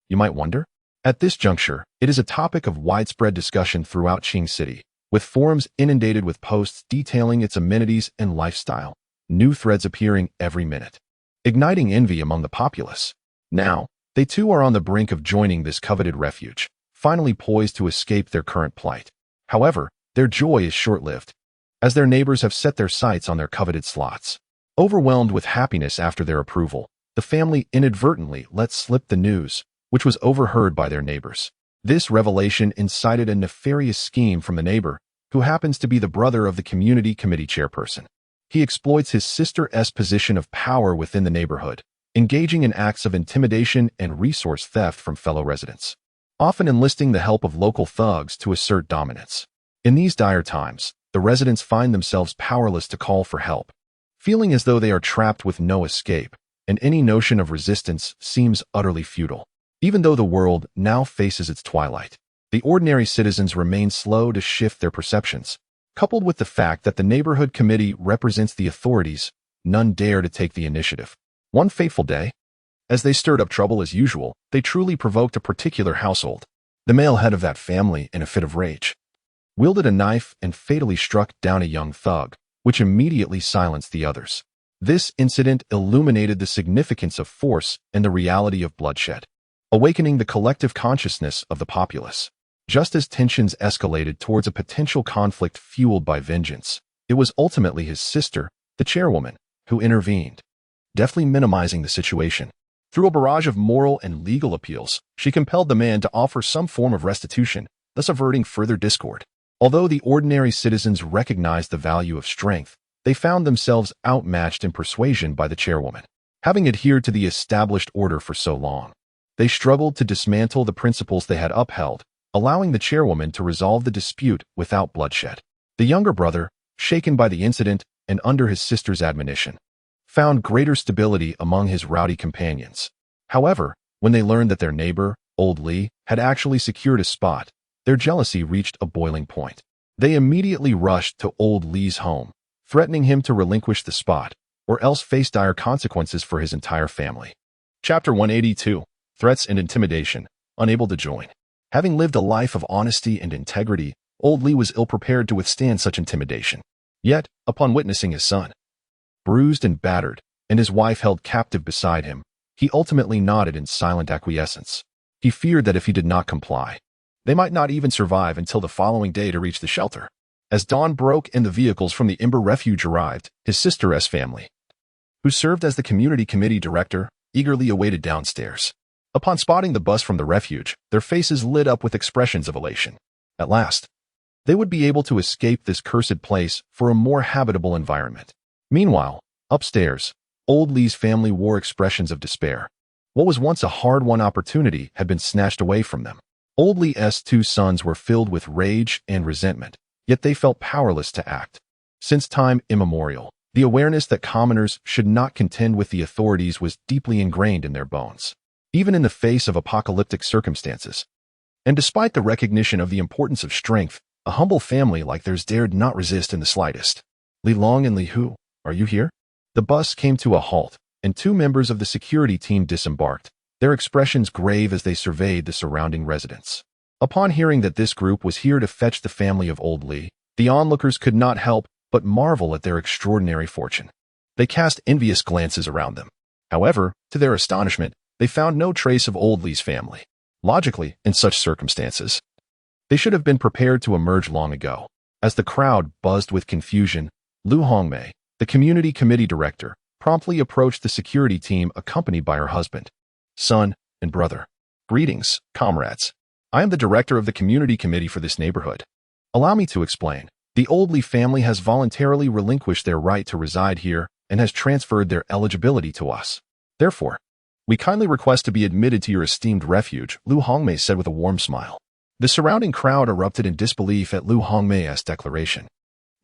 S1: You might wonder. At this juncture, it is a topic of widespread discussion throughout Qing City, with forums inundated with posts detailing its amenities and lifestyle, new threads appearing every minute, igniting envy among the populace. Now, they too are on the brink of joining this coveted refuge, finally poised to escape their current plight. However, their joy is short-lived, as their neighbors have set their sights on their coveted slots. Overwhelmed with happiness after their approval, the family inadvertently let slip the news, which was overheard by their neighbors. This revelation incited a nefarious scheme from the neighbor, who happens to be the brother of the community committee chairperson. He exploits his sister's position of power within the neighborhood, engaging in acts of intimidation and resource theft from fellow residents, often enlisting the help of local thugs to assert dominance. In these dire times, the residents find themselves powerless to call for help, feeling as though they are trapped with no escape, and any notion of resistance seems utterly futile. Even though the world now faces its twilight, the ordinary citizens remain slow to shift their perceptions. Coupled with the fact that the neighborhood committee represents the authorities, none dare to take the initiative. One fateful day, as they stirred up trouble as usual, they truly provoked a particular household. The male head of that family, in a fit of rage, wielded a knife and fatally struck down a young thug, which immediately silenced the others. This incident illuminated the significance of force and the reality of bloodshed, awakening the collective consciousness of the populace. Just as tensions escalated towards a potential conflict fueled by vengeance, it was ultimately his sister, the chairwoman, who intervened, deftly minimizing the situation. Through a barrage of moral and legal appeals, she compelled the man to offer some form of restitution, thus averting further discord. Although the ordinary citizens recognized the value of strength, they found themselves outmatched in persuasion by the chairwoman. Having adhered to the established order for so long, they struggled to dismantle the principles they had upheld, allowing the chairwoman to resolve the dispute without bloodshed. The younger brother, shaken by the incident and under his sister's admonition, found greater stability among his rowdy companions. However, when they learned that their neighbor, Old Li, had actually secured a spot, their jealousy reached a boiling point. They immediately rushed to Old Li's home, threatening him to relinquish the spot, or else face dire consequences for his entire family. Chapter 182. Threats and Intimidation. Unable to join. Having lived a life of honesty and integrity, Old Li was ill-prepared to withstand such intimidation. Yet, upon witnessing his son, bruised and battered, and his wife held captive beside him, he ultimately nodded in silent acquiescence. He feared that if he did not comply, they might not even survive until the following day to reach the shelter. As dawn broke and the vehicles from the Ember Refuge arrived, his sister's family, who served as the community committee director, eagerly awaited downstairs. Upon spotting the bus from the refuge, their faces lit up with expressions of elation. At last, they would be able to escape this cursed place for a more habitable environment. Meanwhile, upstairs, Old Li's family wore expressions of despair. What was once a hard-won opportunity had been snatched away from them. Old Li's 2 sons were filled with rage and resentment, yet they felt powerless to act. Since time immemorial, the awareness that commoners should not contend with the authorities was deeply ingrained in their bones, even in the face of apocalyptic circumstances. And despite the recognition of the importance of strength, a humble family like theirs dared not resist in the slightest. Li Long and Li Hu, are you here? The bus came to a halt, and 2 members of the security team disembarked, their expressions grave as they surveyed the surrounding residents. Upon hearing that this group was here to fetch the family of old Li, the onlookers could not help but marvel at their extraordinary fortune. They cast envious glances around them. However, to their astonishment, they found no trace of old Li's family. Logically, in such circumstances, they should have been prepared to emerge long ago. As the crowd buzzed with confusion, Lu Hongmei, the community committee director, promptly approached the security team accompanied by her husband, son, and brother. "Greetings, comrades. I am the director of the community committee for this neighborhood. Allow me to explain. The old Li family has voluntarily relinquished their right to reside here and has transferred their eligibility to us. Therefore, we kindly request to be admitted to your esteemed refuge," Lu Hongmei said with a warm smile. The surrounding crowd erupted in disbelief at Lu Hongmei's declaration.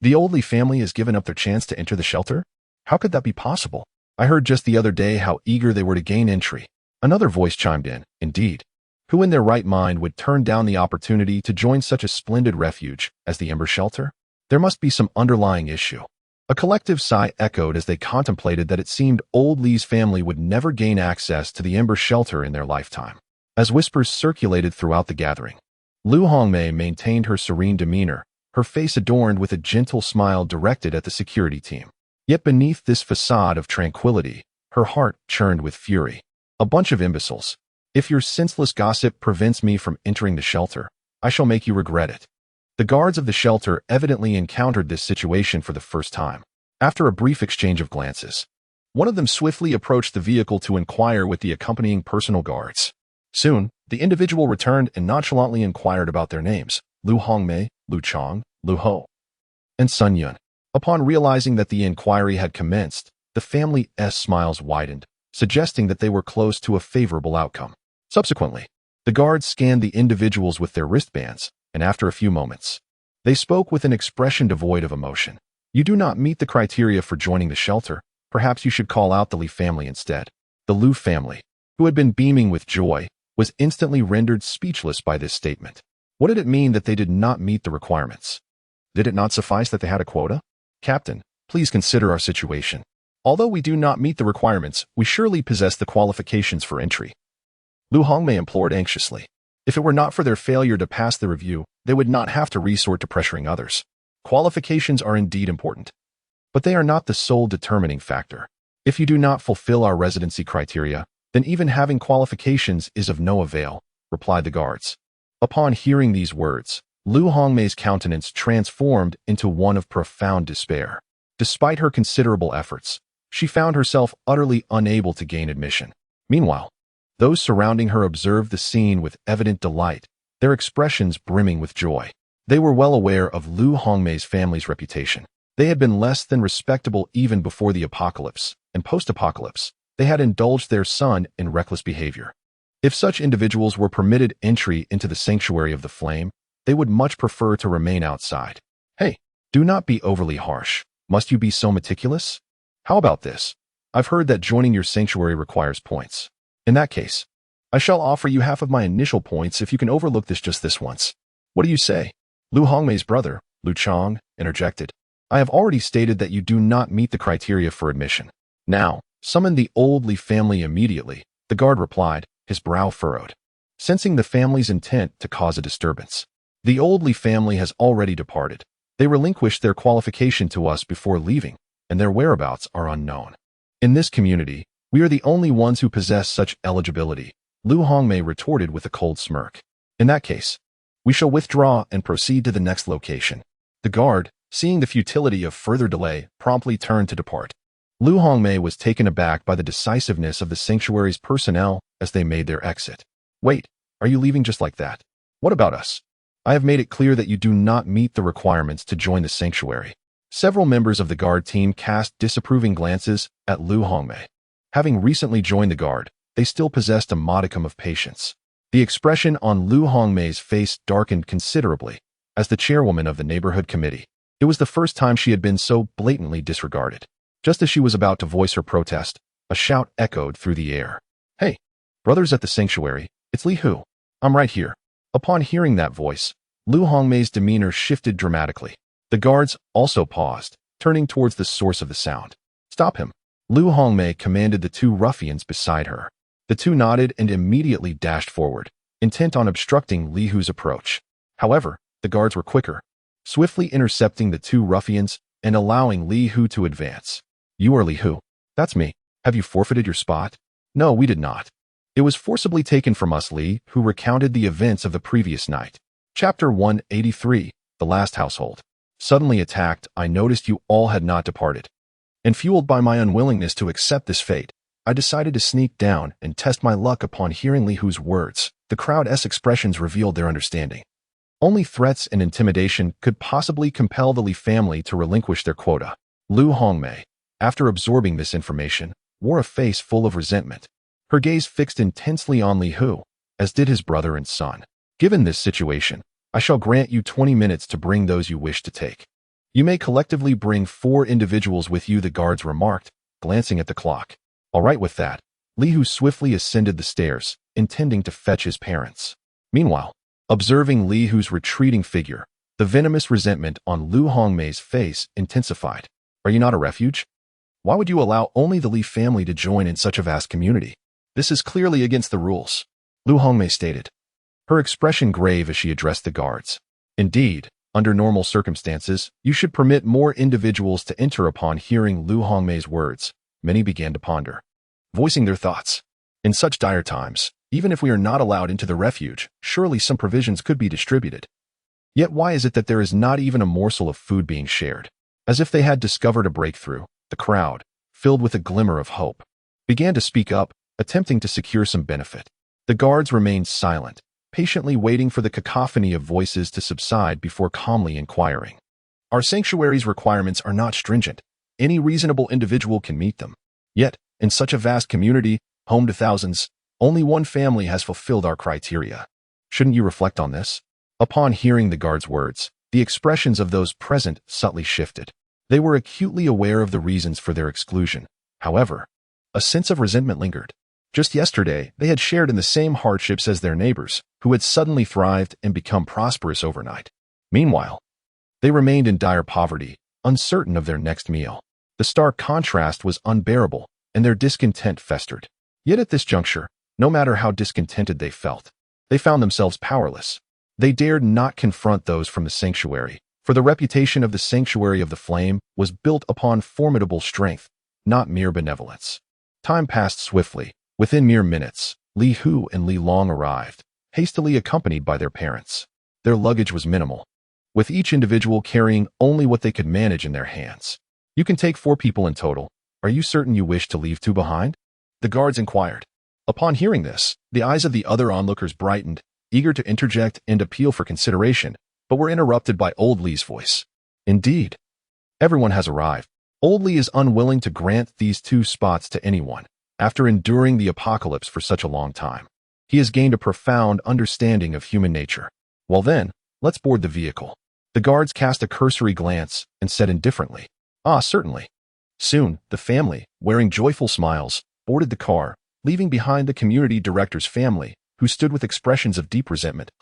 S1: The old Li family has given up their chance to enter the shelter? How could that be possible? I heard just the other day how eager they were to gain entry. Another voice chimed in. Indeed. Who in their right mind would turn down the opportunity to join such a splendid refuge as the Ember Shelter? There must be some underlying issue. A collective sigh echoed as they contemplated that it seemed old Li's family would never gain access to the Ember Shelter in their lifetime. As whispers circulated throughout the gathering, Lu Hongmei maintained her serene demeanor, her face adorned with a gentle smile directed at the security team. Yet beneath this facade of tranquility, her heart churned with fury. A bunch of imbeciles. If your senseless gossip prevents me from entering the shelter, I shall make you regret it. The guards of the shelter evidently encountered this situation for the first time. After a brief exchange of glances, one of them swiftly approached the vehicle to inquire with the accompanying personal guards. Soon, the individual returned and nonchalantly inquired about their names, Lu Hongmei, Lu Chong, Lu Ho, and Sun Yun. Upon realizing that the inquiry had commenced, the family's smiles widened, suggesting that they were close to a favorable outcome. Subsequently, the guards scanned the individuals with their wristbands, and after a few moments, they spoke with an expression devoid of emotion. "You do not meet the criteria for joining the shelter. Perhaps you should call out the Li family instead." The Lu family, who had been beaming with joy, was instantly rendered speechless by this statement. What did it mean that they did not meet the requirements? Did it not suffice that they had a quota? "Captain, please consider our situation. Although we do not meet the requirements, we surely possess the qualifications for entry," Lu Hongmei implored anxiously. If it were not for their failure to pass the review, they would not have to resort to pressuring others. Qualifications are indeed important, but they are not the sole determining factor. If you do not fulfill our residency criteria, then even having qualifications is of no avail, replied the guards. Upon hearing these words, Lu Hongmei's countenance transformed into one of profound despair. Despite her considerable efforts, she found herself utterly unable to gain admission. Meanwhile, those surrounding her observed the scene with evident delight, their expressions brimming with joy. They were well aware of Lu Hongmei's family's reputation. They had been less than respectable even before the apocalypse, and post-apocalypse, they had indulged their son in reckless behavior. If such individuals were permitted entry into the sanctuary of the flame, they would much prefer to remain outside. Hey, do not be overly harsh. Must you be so meticulous? How about this? I've heard that joining your sanctuary requires points. In that case, I shall offer you half of my initial points if you can overlook this just this once. What do you say? Lu Hongmei's brother, Lu Chong, interjected. I have already stated that you do not meet the criteria for admission. Now, summon the old Li family immediately, the guard replied, his brow furrowed, sensing the family's intent to cause a disturbance. The old Li family has already departed. They relinquished their qualification to us before leaving, and their whereabouts are unknown. In this community, we are the only ones who possess such eligibility, Lu Hongmei retorted with a cold smirk. In that case, we shall withdraw and proceed to the next location. The guard, seeing the futility of further delay, promptly turned to depart. Lu Hongmei was taken aback by the decisiveness of the sanctuary's personnel as they made their exit. Wait, are you leaving just like that? What about us? I have made it clear that you do not meet the requirements to join the sanctuary. Several members of the guard team cast disapproving glances at Lu Hongmei. Having recently joined the guard, they still possessed a modicum of patience. The expression on Lu Hongmei's face darkened considerably as the chairwoman of the neighborhood committee. It was the first time she had been so blatantly disregarded. Just as she was about to voice her protest, a shout echoed through the air. Hey, brothers at the sanctuary, it's Li Hu. I'm right here. Upon hearing that voice, Lu Hongmei's demeanor shifted dramatically. The guards also paused, turning towards the source of the sound. Stop him. Lu Hongmei commanded the two ruffians beside her. The two nodded and immediately dashed forward, intent on obstructing Li Hu's approach. However, the guards were quicker, swiftly intercepting the two ruffians and allowing Li Hu to advance. "You are Li Hu." "That's me. Have you forfeited your spot?" "No, we did not. It was forcibly taken from us." Li Hu recounted the events of the previous night. Chapter 183, The Last Household. "Suddenly attacked, I noticed you all had not departed. And fueled by my unwillingness to accept this fate, I decided to sneak down and test my luck. Upon hearing Li Hu's words, the crowd's expressions revealed their understanding. Only threats and intimidation could possibly compel the Li family to relinquish their quota. Lu Hongmei, after absorbing this information, wore a face full of resentment, her gaze fixed intensely on Li Hu, as did his brother and son. "Given this situation, I shall grant you 20 minutes to bring those you wish to take. You may collectively bring 4 individuals with you," the guards remarked, glancing at the clock. "All right with that." Li Hu swiftly ascended the stairs, intending to fetch his parents. Meanwhile, observing Li Hu's retreating figure, the venomous resentment on Lu Hongmei's face intensified. "Are you not a refuge? Why would you allow only the Li family to join in such a vast community? This is clearly against the rules," Lu Hongmei stated, her expression grave as she addressed the guards. "Indeed, under normal circumstances, you should permit more individuals to enter." Upon hearing Lu Hongmei's words, many began to ponder, voicing their thoughts. "In such dire times, even if we are not allowed into the refuge, surely some provisions could be distributed. Yet why is it that there is not even a morsel of food being shared?" As if they had discovered a breakthrough, the crowd, filled with a glimmer of hope, began to speak up, attempting to secure some benefit. The guards remained silent, patiently waiting for the cacophony of voices to subside before calmly inquiring. "Our sanctuary's requirements are not stringent. Any reasonable individual can meet them. Yet, in such a vast community, home to thousands, only one family has fulfilled our criteria. Shouldn't you reflect on this?" Upon hearing the guards' words, the expressions of those present subtly shifted. They were acutely aware of the reasons for their exclusion. However, a sense of resentment lingered. Just yesterday, they had shared in the same hardships as their neighbors, who had suddenly thrived and become prosperous overnight. Meanwhile, they remained in dire poverty, uncertain of their next meal. The stark contrast was unbearable, and their discontent festered. Yet at this juncture, no matter how discontented they felt, they found themselves powerless. They dared not confront those from the sanctuary, for the reputation of the Sanctuary of the Flame was built upon formidable strength, not mere benevolence. Time passed swiftly. Within mere minutes, Li Hu and Li Long arrived, hastily accompanied by their parents. Their luggage was minimal, with each individual carrying only what they could manage in their hands. "You can take 4 people in total. Are you certain you wish to leave 2 behind?" the guards inquired. Upon hearing this, the eyes of the other onlookers brightened, eager to interject and appeal for consideration, but were interrupted by Old Li's voice. "Indeed, everyone has arrived. Old Li is unwilling to grant these 2 spots to anyone. After enduring the apocalypse for such a long time, he has gained a profound understanding of human nature. Well then, let's board the vehicle." The guards cast a cursory glance and said indifferently, "Ah, certainly." Soon, the family, wearing joyful smiles, boarded the car, leaving behind the community director's family, who stood with expressions of deep resentment,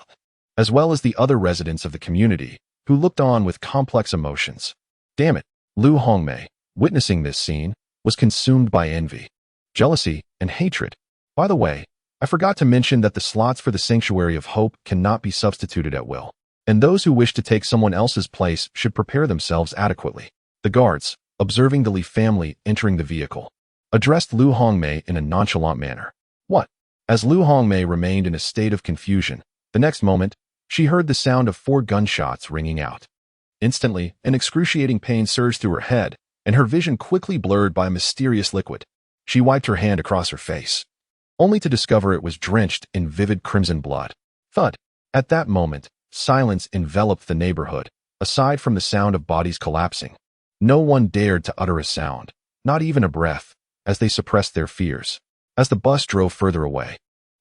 S1: as well as the other residents of the community, who looked on with complex emotions. Damn it, Lu Hongmei, witnessing this scene, was consumed by envy, jealousy, and hatred. By the way, I forgot to mention that the slots for the Sanctuary of Hope cannot be substituted at will, and those who wish to take someone else's place should prepare themselves adequately. The guards, observing the Li family entering the vehicle, addressed Lu Hongmei in a nonchalant manner. "What?" As Lu Hongmei remained in a state of confusion, the next moment, she heard the sound of 4 gunshots ringing out. Instantly, an excruciating pain surged through her head, and her vision quickly blurred by a mysterious liquid. She wiped her hand across her face, only to discover it was drenched in vivid crimson blood. Thud! At that moment, silence enveloped the neighborhood, aside from the sound of bodies collapsing. No one dared to utter a sound, not even a breath, as they suppressed their fears. As the bus drove further away,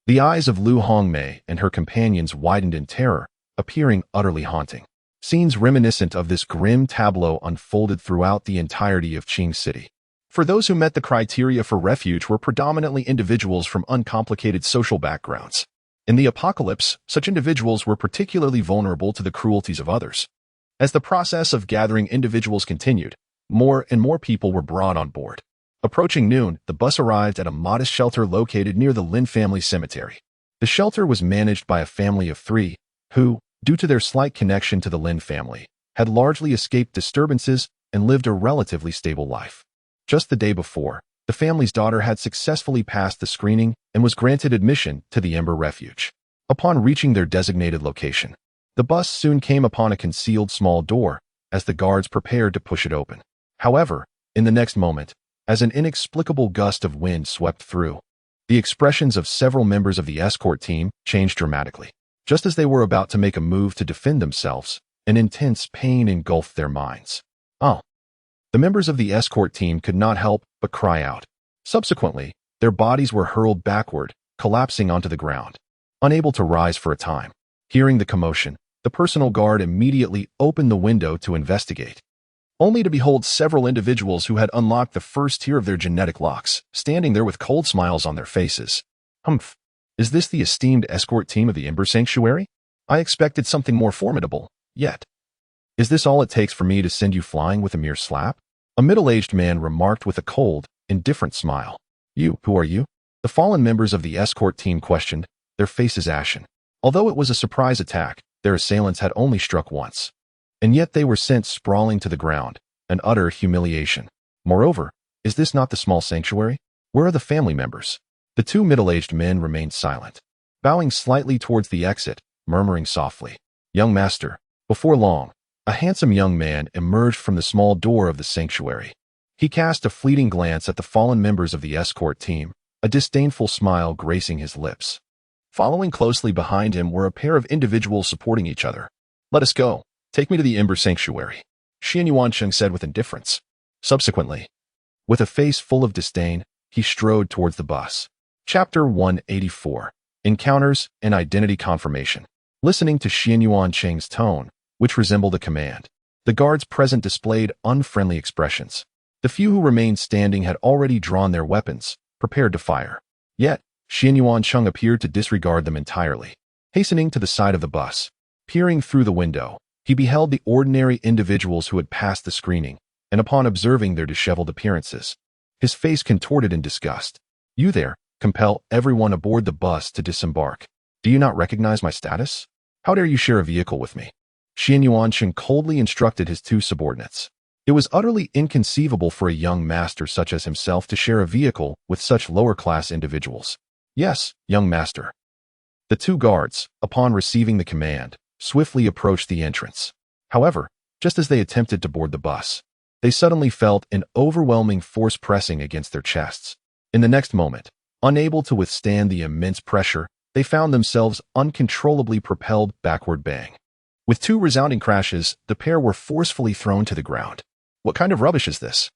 S1: the eyes of Lu Hongmei and her companions widened in terror, appearing utterly haunting. Scenes reminiscent of this grim tableau unfolded throughout the entirety of Qing City. For those who met the criteria for refuge were predominantly individuals from uncomplicated social backgrounds. In the apocalypse, such individuals were particularly vulnerable to the cruelties of others. As the process of gathering individuals continued, more and more people were brought on board. Approaching noon, the bus arrived at a modest shelter located near the Lin family cemetery. The shelter was managed by a family of 3, who, due to their slight connection to the Lin family, had largely escaped disturbances and lived a relatively stable life. Just the day before, the family's daughter had successfully passed the screening and was granted admission to the Ember Refuge. Upon reaching their designated location, the bus soon came upon a concealed small door as the guards prepared to push it open. However, in the next moment, as an inexplicable gust of wind swept through, the expressions of several members of the escort team changed dramatically. Just as they were about to make a move to defend themselves, an intense pain engulfed their minds. Oh! The members of the escort team could not help but cry out. Subsequently, their bodies were hurled backward, collapsing onto the ground, unable to rise for a time. Hearing the commotion, the personal guard immediately opened the window to investigate, only to behold several individuals who had unlocked the first tier of their genetic locks, standing there with cold smiles on their faces. Humph! Is this the esteemed escort team of the Ember Sanctuary? I expected something more formidable, yet. Is this all it takes for me to send you flying with a mere slap? A middle-aged man remarked with a cold, indifferent smile. Who are you? The fallen members of the escort team questioned, their faces ashen. Although it was a surprise attack, their assailants had only struck once. And yet they were sent sprawling to the ground, an utter humiliation. Moreover, is this not the small sanctuary? Where are the family members? The 2 middle-aged men remained silent, bowing slightly towards the exit, murmuring softly, "Young master." Before long, a handsome young man emerged from the small door of the sanctuary. He cast a fleeting glance at the fallen members of the escort team, a disdainful smile gracing his lips. Following closely behind him were a pair of individuals supporting each other. "Let us go. Take me to the Ember Sanctuary," Xian Yuancheng said with indifference. Subsequently, with a face full of disdain, he strode towards the bus. Chapter 184. Encounters and Identity Confirmation. Listening to Xian Yuancheng's tone, which resembled a command, the guards present displayed unfriendly expressions. The few who remained standing had already drawn their weapons, prepared to fire. Yet, Xian Yuancheng appeared to disregard them entirely. Hastening to the side of the bus, peering through the window, he beheld the ordinary individuals who had passed the screening, and upon observing their disheveled appearances, his face contorted in disgust. "You there, compel everyone aboard the bus to disembark. Do you not recognize my status? How dare you share a vehicle with me?" Xian Yuancheng coldly instructed his 2 subordinates. It was utterly inconceivable for a young master such as himself to share a vehicle with such lower-class individuals. "Yes, young master." The 2 guards, upon receiving the command, swiftly approached the entrance. However, just as they attempted to board the bus, they suddenly felt an overwhelming force pressing against their chests. In the next moment, unable to withstand the immense pressure, they found themselves uncontrollably propelled backward. Bang! With 2 resounding crashes, the pair were forcefully thrown to the ground. What kind of rubbish is this?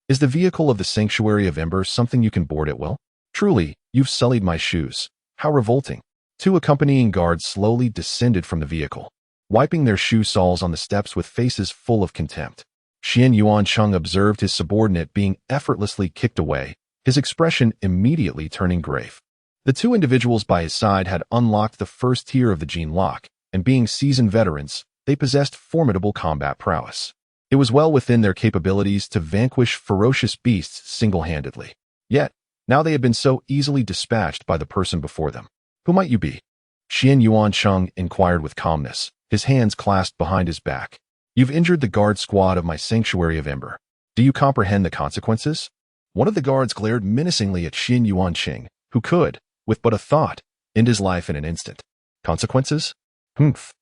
S1: Is the vehicle of the Sanctuary of Ember something you can board at will? Truly, you've sullied my shoes. How revolting. 2 accompanying guards slowly descended from the vehicle, wiping their shoe soles on the steps with faces full of contempt. Xian Yuancheng observed his subordinate being effortlessly kicked away, his expression immediately turning grave. The 2 individuals by his side had unlocked the first tier of the gene lock, and being seasoned veterans, they possessed formidable combat prowess. It was well within their capabilities to vanquish ferocious beasts single-handedly. Yet, now they had been so easily dispatched by the person before them. "Who might you be?" Xian Yuancheng inquired with calmness, his hands clasped behind his back. "You've injured the guard squad of my Sanctuary of Ember. Do you comprehend the consequences?" One of the guards glared menacingly at Xian Yuancheng, who could, with but a thought, end his life in an instant. "Consequences? Humph.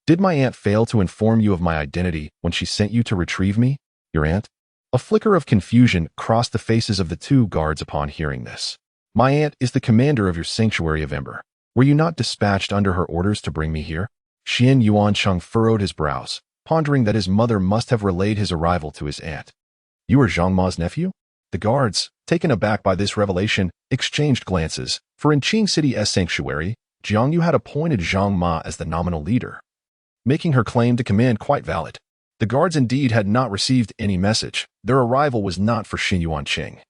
S1: Did my aunt fail to inform you of my identity when she sent you to retrieve me? Your aunt?" A flicker of confusion crossed the faces of the 2 guards upon hearing this. "My aunt is the commander of your Sanctuary of Ember. Were you not dispatched under her orders to bring me here?" Xian Yuancheng furrowed his brows, pondering that his mother must have relayed his arrival to his aunt. "You are Zhang Ma's nephew?" The guards, taken aback by this revelation, exchanged glances, for in Qing City's sanctuary, Jiang Yu had appointed Zhang Ma as the nominal leader, making her claim to command quite valid. The guards indeed had not received any message. Their arrival was not for Xian Yuancheng,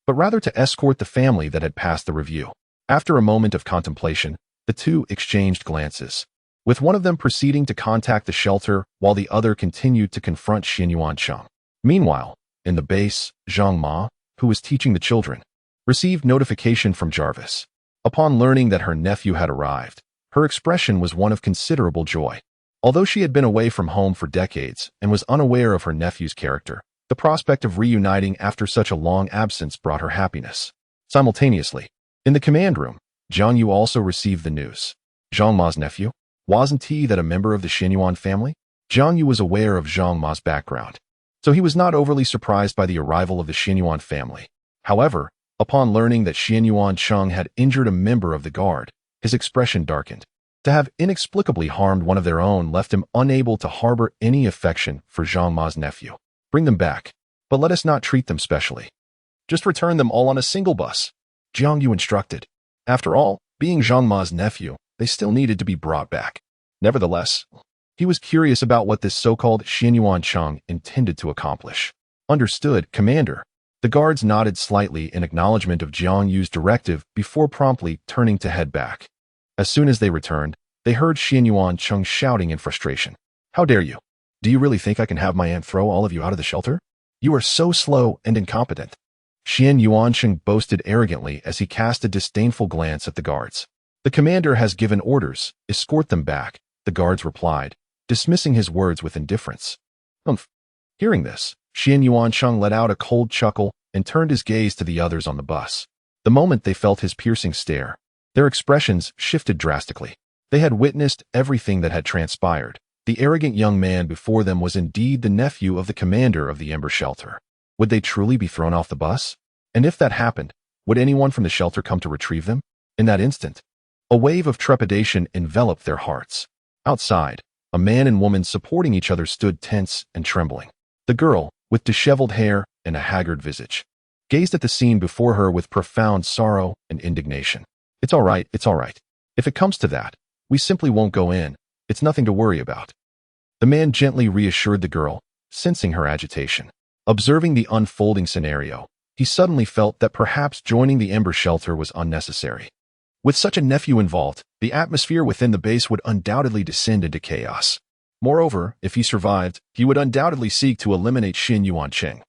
S1: but rather to escort the family that had passed the review. After a moment of contemplation, the 2 exchanged glances, with one of them proceeding to contact the shelter while the other continued to confront Xian Yuancheng. Meanwhile, in the base, Zhang Ma, who was teaching the children, received notification from Jarvis. Upon learning that her nephew had arrived, her expression was one of considerable joy. Although she had been away from home for decades and was unaware of her nephew's character, the prospect of reuniting after such a long absence brought her happiness. Simultaneously, in the command room, Jiang Yu also received the news. Zhang Ma's nephew? Wasn't he that a member of the Xianyuan family? Jiang Yu was aware of Zhang Ma's background, so he was not overly surprised by the arrival of the Xianyuan family. However, upon learning that Xianyuan Cheng had injured a member of the guard, his expression darkened. To have inexplicably harmed one of their own left him unable to harbor any affection for Zhang Ma's nephew. Bring them back, but let us not treat them specially. Just return them all on a single bus, Jiang Yu instructed. After all, being Zhang Ma's nephew, they still needed to be brought back. Nevertheless, he was curious about what this so-called Xianyuan Cheng intended to accomplish. Understood, Commander. The guards nodded slightly in acknowledgement of Jiang Yu's directive before promptly turning to head back. As soon as they returned, they heard Xianyuan Cheng shouting in frustration. How dare you? Do you really think I can have my aunt throw all of you out of the shelter? You are so slow and incompetent. Xianyuan Cheng boasted arrogantly as he cast a disdainful glance at the guards. The commander has given orders, escort them back, the guards replied, dismissing his words with indifference. Humph. Hearing this, Xianyuan Cheng let out a cold chuckle and turned his gaze to the others on the bus. The moment they felt his piercing stare, their expressions shifted drastically. They had witnessed everything that had transpired. The arrogant young man before them was indeed the nephew of the commander of the Ember Shelter. Would they truly be thrown off the bus? And if that happened, would anyone from the shelter come to retrieve them? In that instant, a wave of trepidation enveloped their hearts. Outside, a man and woman supporting each other stood tense and trembling. The girl, with disheveled hair and a haggard visage, gazed at the scene before her with profound sorrow and indignation. It's all right, it's all right. If it comes to that, we simply won't go in. It's nothing to worry about. The man gently reassured the girl, sensing her agitation. Observing the unfolding scenario, he suddenly felt that perhaps joining the Ember Shelter was unnecessary. With such a nephew involved, the atmosphere within the base would undoubtedly descend into chaos. Moreover, if he survived, he would undoubtedly seek to eliminate Xianyuan Cheng.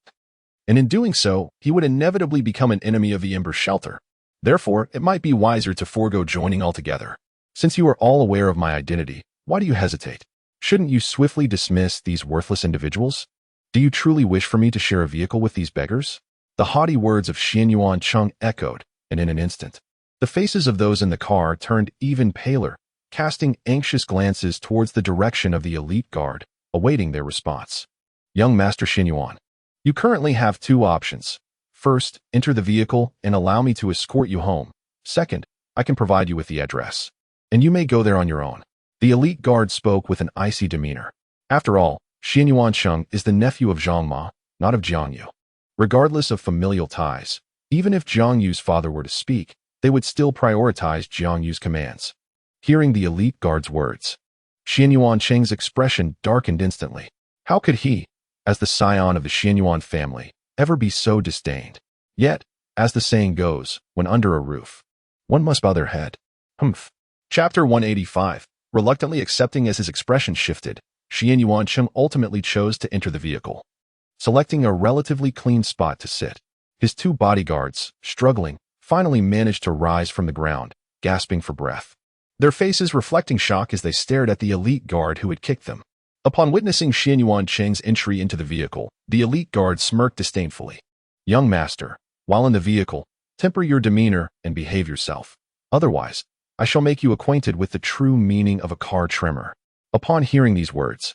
S1: And in doing so, he would inevitably become an enemy of the Ember Shelter. Therefore, it might be wiser to forego joining altogether. Since you are all aware of my identity, why do you hesitate? Shouldn't you swiftly dismiss these worthless individuals? Do you truly wish for me to share a vehicle with these beggars? The haughty words of Xianyuan Cheng echoed, and in an instant, the faces of those in the car turned even paler, casting anxious glances towards the direction of the elite guard, awaiting their response. Young Master Xianyuan, you currently have two options. First, enter the vehicle and allow me to escort you home. Second, I can provide you with the address, and you may go there on your own. The elite guard spoke with an icy demeanor. After all, Xianyuan Cheng is the nephew of Zhang Ma, not of Jiang Yu. Regardless of familial ties, even if Jiang Yu's father were to speak, they would still prioritize Jiang Yu's commands. Hearing the elite guard's words, Xianyuan Cheng's expression darkened instantly. How could he, as the scion of the Xianyuan family, ever be so disdained? Yet, as the saying goes, when under a roof, one must bow their head. Humph. Chapter 185. Reluctantly accepting as his expression shifted, Xianyuan Cheng ultimately chose to enter the vehicle. Selecting a relatively clean spot to sit, his two bodyguards, struggling, finally managed to rise from the ground, gasping for breath. Their faces reflecting shock as they stared at the elite guard who had kicked them. Upon witnessing Xianyuan Cheng's entry into the vehicle, the elite guard smirked disdainfully. Young master, while in the vehicle, temper your demeanor and behave yourself. Otherwise, I shall make you acquainted with the true meaning of a car tremor. Upon hearing these words,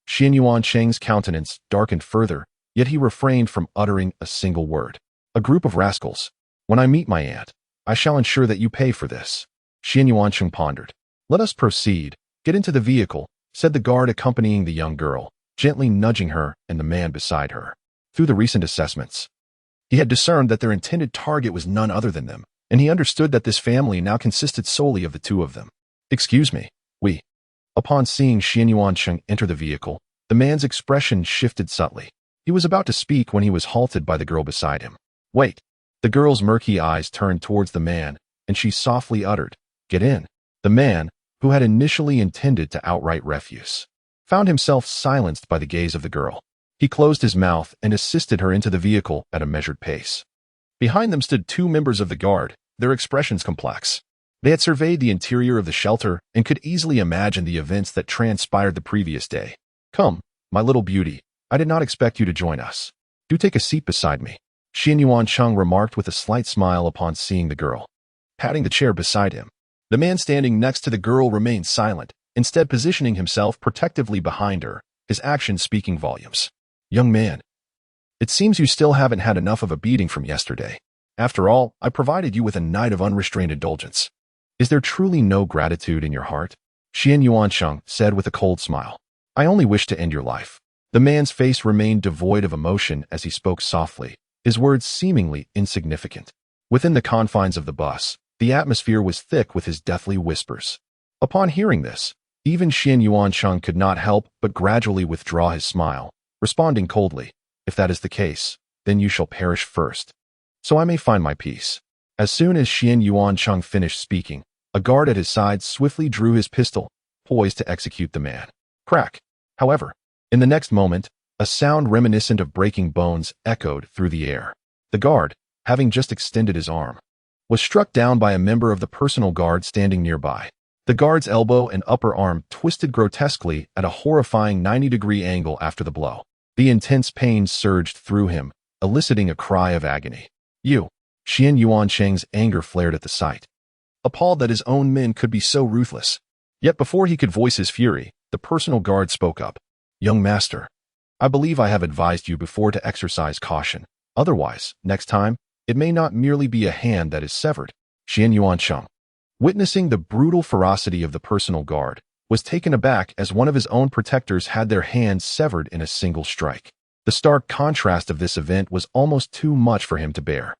S1: Xianyuan Cheng's countenance darkened further, yet he refrained from uttering a single word. A group of rascals. When I meet my aunt, I shall ensure that you pay for this. Xianyuan Cheng pondered. Let us proceed. Get into the vehicle, said the guard accompanying the young girl, gently nudging her and the man beside her. Through the recent assessments, he had discerned that their intended target was none other than them, and he understood that this family now consisted solely of the two of them. Excuse me, we. Upon seeing Xianyuan Cheng enter the vehicle, the man's expression shifted subtly. He was about to speak when he was halted by the girl beside him. Wait. The girl's murky eyes turned towards the man, and she softly uttered, Get in. The man, who had initially intended to outright refuse, found himself silenced by the gaze of the girl. He closed his mouth and assisted her into the vehicle at a measured pace. Behind them stood two members of the guard, their expressions complex. They had surveyed the interior of the shelter and could easily imagine the events that transpired the previous day. "Come, my little beauty, I did not expect you to join us. Do take a seat beside me," Xian Yuancheng remarked with a slight smile upon seeing the girl, patting the chair beside him. The man standing next to the girl remained silent, instead positioning himself protectively behind her, his actions speaking volumes. "Young man, it seems you still haven't had enough of a beating from yesterday. After all, I provided you with a night of unrestrained indulgence. Is there truly no gratitude in your heart?" Xian Yuancheng said with a cold smile. "I only wish to end your life." The man's face remained devoid of emotion as he spoke softly, his words seemingly insignificant. Within the confines of the bus, the atmosphere was thick with his deathly whispers. Upon hearing this, even Xian Yuancheng could not help but gradually withdraw his smile, responding coldly, "If that is the case, then you shall perish first, so I may find my peace." As soon as Xian Yuancheng finished speaking, a guard at his side swiftly drew his pistol, poised to execute the man. Crack! However, in the next moment, a sound reminiscent of breaking bones echoed through the air. The guard, having just extended his arm, was struck down by a member of the personal guard standing nearby. The guard's elbow and upper arm twisted grotesquely at a horrifying 90-degree angle after the blow. The intense pain surged through him, eliciting a cry of agony. "You!" Xian Yuancheng's anger flared at the sight, appalled that his own men could be so ruthless. Yet before he could voice his fury, the personal guard spoke up. "Young master, I believe I have advised you before to exercise caution. Otherwise, next time, it may not merely be a hand that is severed." Xian Yuancheng, witnessing the brutal ferocity of the personal guard, was taken aback as one of his own protectors had their hands severed in a single strike. The stark contrast of this event was almost too much for him to bear.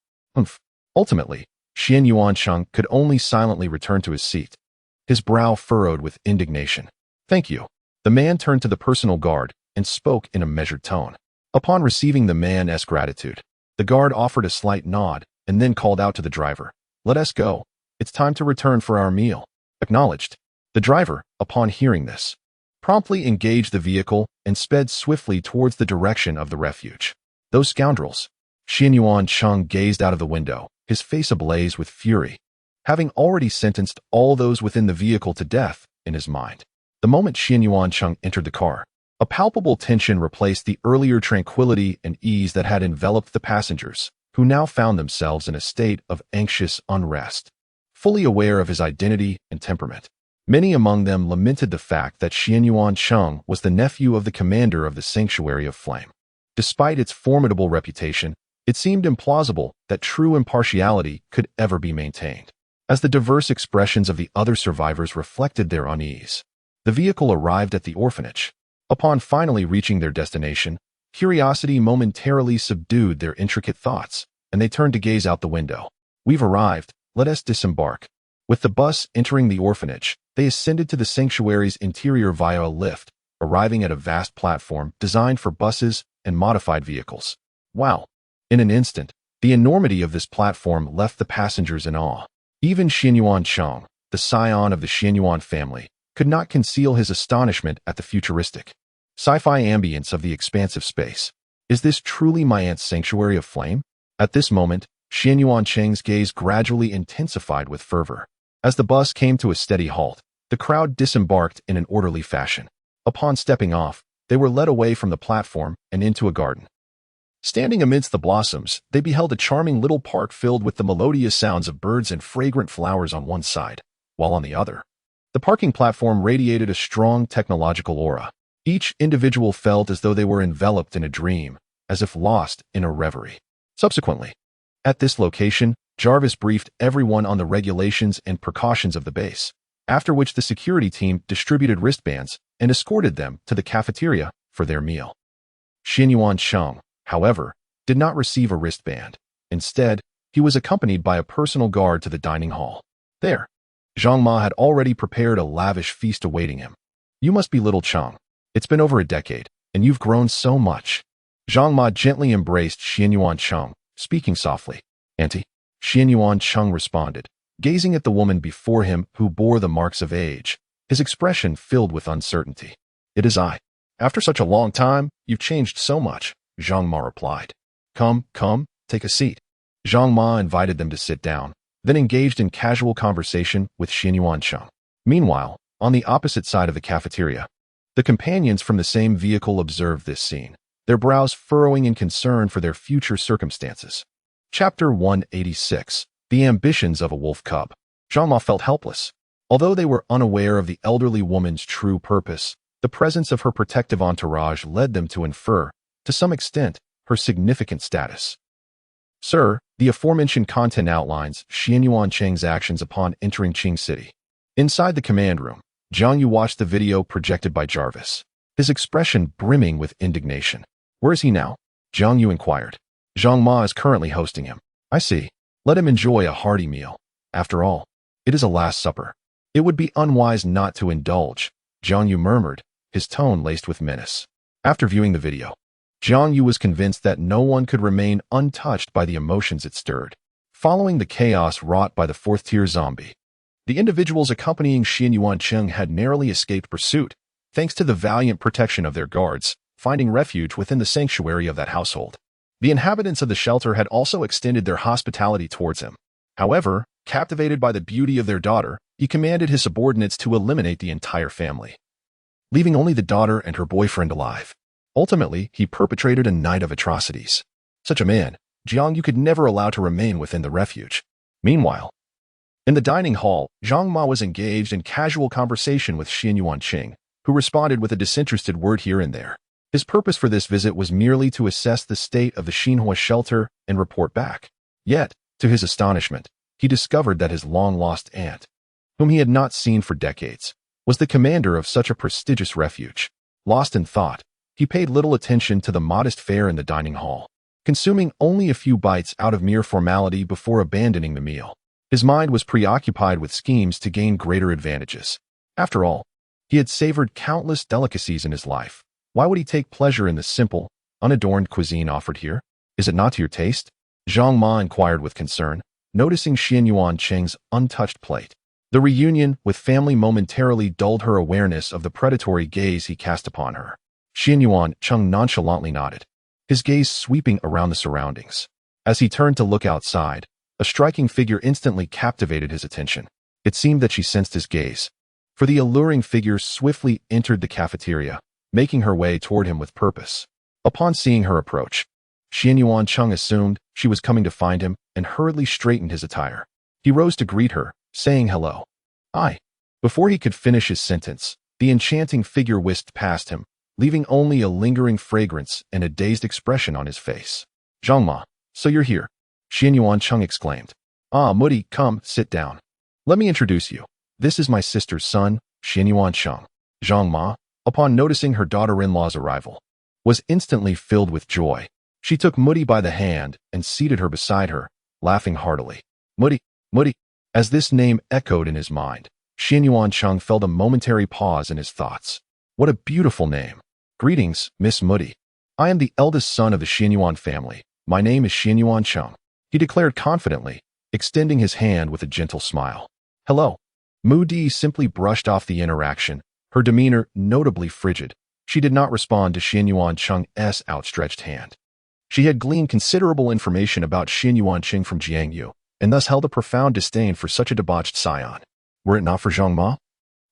S1: Ultimately, Xian Yuancheng could only silently return to his seat, his brow furrowed with indignation. "Thank you." The man turned to the personal guard and spoke in a measured tone. Upon receiving the man's gratitude, the guard offered a slight nod and then called out to the driver, "Let us go. It's time to return for our meal." Acknowledged. The driver, upon hearing this, promptly engaged the vehicle and sped swiftly towards the direction of the refuge. "Those scoundrels!" Xian Yuancheng gazed out of the window, his face ablaze with fury, having already sentenced all those within the vehicle to death in his mind. The moment Xian Yuancheng entered the car, a palpable tension replaced the earlier tranquility and ease that had enveloped the passengers, who now found themselves in a state of anxious unrest. Fully aware of his identity and temperament, many among them lamented the fact that Xian Yuancheng was the nephew of the commander of the Sanctuary of Flame. Despite its formidable reputation, it seemed implausible that true impartiality could ever be maintained. As the diverse expressions of the other survivors reflected their unease, the vehicle arrived at the orphanage. Upon finally reaching their destination, curiosity momentarily subdued their intricate thoughts, and they turned to gaze out the window. "We've arrived, let us disembark." With the bus entering the orphanage, they ascended to the sanctuary's interior via a lift, arriving at a vast platform designed for buses and modified vehicles. Wow! In an instant, the enormity of this platform left the passengers in awe. Even Xian Yuancheng, the scion of the Xianyuan family, could not conceal his astonishment at the futuristic, sci-fi ambience of the expansive space. "Is this truly my aunt's sanctuary of flame?" At this moment, Xian Yuancheng's gaze gradually intensified with fervor. As the bus came to a steady halt, the crowd disembarked in an orderly fashion. Upon stepping off, they were led away from the platform and into a garden. Standing amidst the blossoms, they beheld a charming little park filled with the melodious sounds of birds and fragrant flowers on one side, while on the other, the parking platform radiated a strong technological aura. Each individual felt as though they were enveloped in a dream, as if lost in a reverie. Subsequently, at this location, Jarvis briefed everyone on the regulations and precautions of the base, after which the security team distributed wristbands and escorted them to the cafeteria for their meal. Xian Yuancheng, however, did not receive a wristband. Instead, he was accompanied by a personal guard to the dining hall. There, Zhang Ma had already prepared a lavish feast awaiting him. "You must be little Cheng. It's been over a decade, and you've grown so much." Zhang Ma gently embraced Xian Yuancheng, speaking softly. "Auntie?" Xian Yuancheng responded, gazing at the woman before him who bore the marks of age, his expression filled with uncertainty. "It is I. After such a long time, you've changed so much," Zhang Ma replied. Come, take a seat." Zhang Ma invited them to sit down, then engaged in casual conversation with Xin Yuancheng. Meanwhile, on the opposite side of the cafeteria, the companions from the same vehicle observed this scene, their brows furrowing in concern for their future circumstances. Chapter 186. The Ambitions of a Wolf Cub. Zhang Ma felt helpless. Although they were unaware of the elderly woman's true purpose, the presence of her protective entourage led them to infer, to some extent, her significant status. Sir, the aforementioned content outlines Xian Yuancheng's actions upon entering Qing City. Inside the command room, Jiang Yu watched the video projected by Jarvis, his expression brimming with indignation. Where is he now? Jiang Yu inquired. Zhang Ma is currently hosting him. I see. Let him enjoy a hearty meal. After all, it is a last supper. It would be unwise not to indulge, Jiang Yu murmured, his tone laced with menace. After viewing the video, Jiang Yu was convinced that no one could remain untouched by the emotions it stirred. Following the chaos wrought by the fourth-tier zombie, the individuals accompanying Xian Yuancheng had narrowly escaped pursuit, thanks to the valiant protection of their guards, finding refuge within the sanctuary of that household. The inhabitants of the shelter had also extended their hospitality towards him. However, captivated by the beauty of their daughter, he commanded his subordinates to eliminate the entire family, leaving only the daughter and her boyfriend alive. Ultimately, he perpetrated a night of atrocities. Such a man, Jiang Yu could never allow to remain within the refuge. Meanwhile, in the dining hall, Zhang Ma was engaged in casual conversation with Xian Yuancheng, who responded with a disinterested word here and there. His purpose for this visit was merely to assess the state of the Xinhua shelter and report back. Yet, to his astonishment, he discovered that his long-lost aunt, whom he had not seen for decades, was the commander of such a prestigious refuge. Lost in thought, he paid little attention to the modest fare in the dining hall, consuming only a few bites out of mere formality before abandoning the meal. His mind was preoccupied with schemes to gain greater advantages. After all, he had savored countless delicacies in his life. Why would he take pleasure in the simple, unadorned cuisine offered here? Is it not to your taste? Zhang Ma inquired with concern, noticing Xian Yuancheng's untouched plate. The reunion with family momentarily dulled her awareness of the predatory gaze he cast upon her. Xian Yuancheng nonchalantly nodded, his gaze sweeping around the surroundings. As he turned to look outside, a striking figure instantly captivated his attention. It seemed that she sensed his gaze, for the alluring figure swiftly entered the cafeteria, making her way toward him with purpose. Upon seeing her approach, Xian Yuancheng assumed she was coming to find him and hurriedly straightened his attire. He rose to greet her, saying hello. "I." Before he could finish his sentence, the enchanting figure whisked past him, leaving only a lingering fragrance and a dazed expression on his face. "Zhang Ma, so you're here," Xian Yuancheng exclaimed. "Ah, Mudi, come, sit down. Let me introduce you. This is my sister's son, Xian Yuancheng." Zhang Ma, upon noticing her daughter-in-law's arrival, was instantly filled with joy. She took Mudi by the hand and seated her beside her, laughing heartily. Mudi, Mudi. As this name echoed in his mind, Xian Yuancheng felt a momentary pause in his thoughts. What a beautiful name. "Greetings, Miss Mudi. I am the eldest son of the Xian Yuan family. My name is Xian Yuancheng," he declared confidently, extending his hand with a gentle smile. "Hello." Mudi simply brushed off the interaction, her demeanor notably frigid. She did not respond to Xian Yuancheng's outstretched hand. She had gleaned considerable information about Xian Yuancheng from Jiang Yu, and thus held a profound disdain for such a debauched scion. Were it not for Zhang Ma,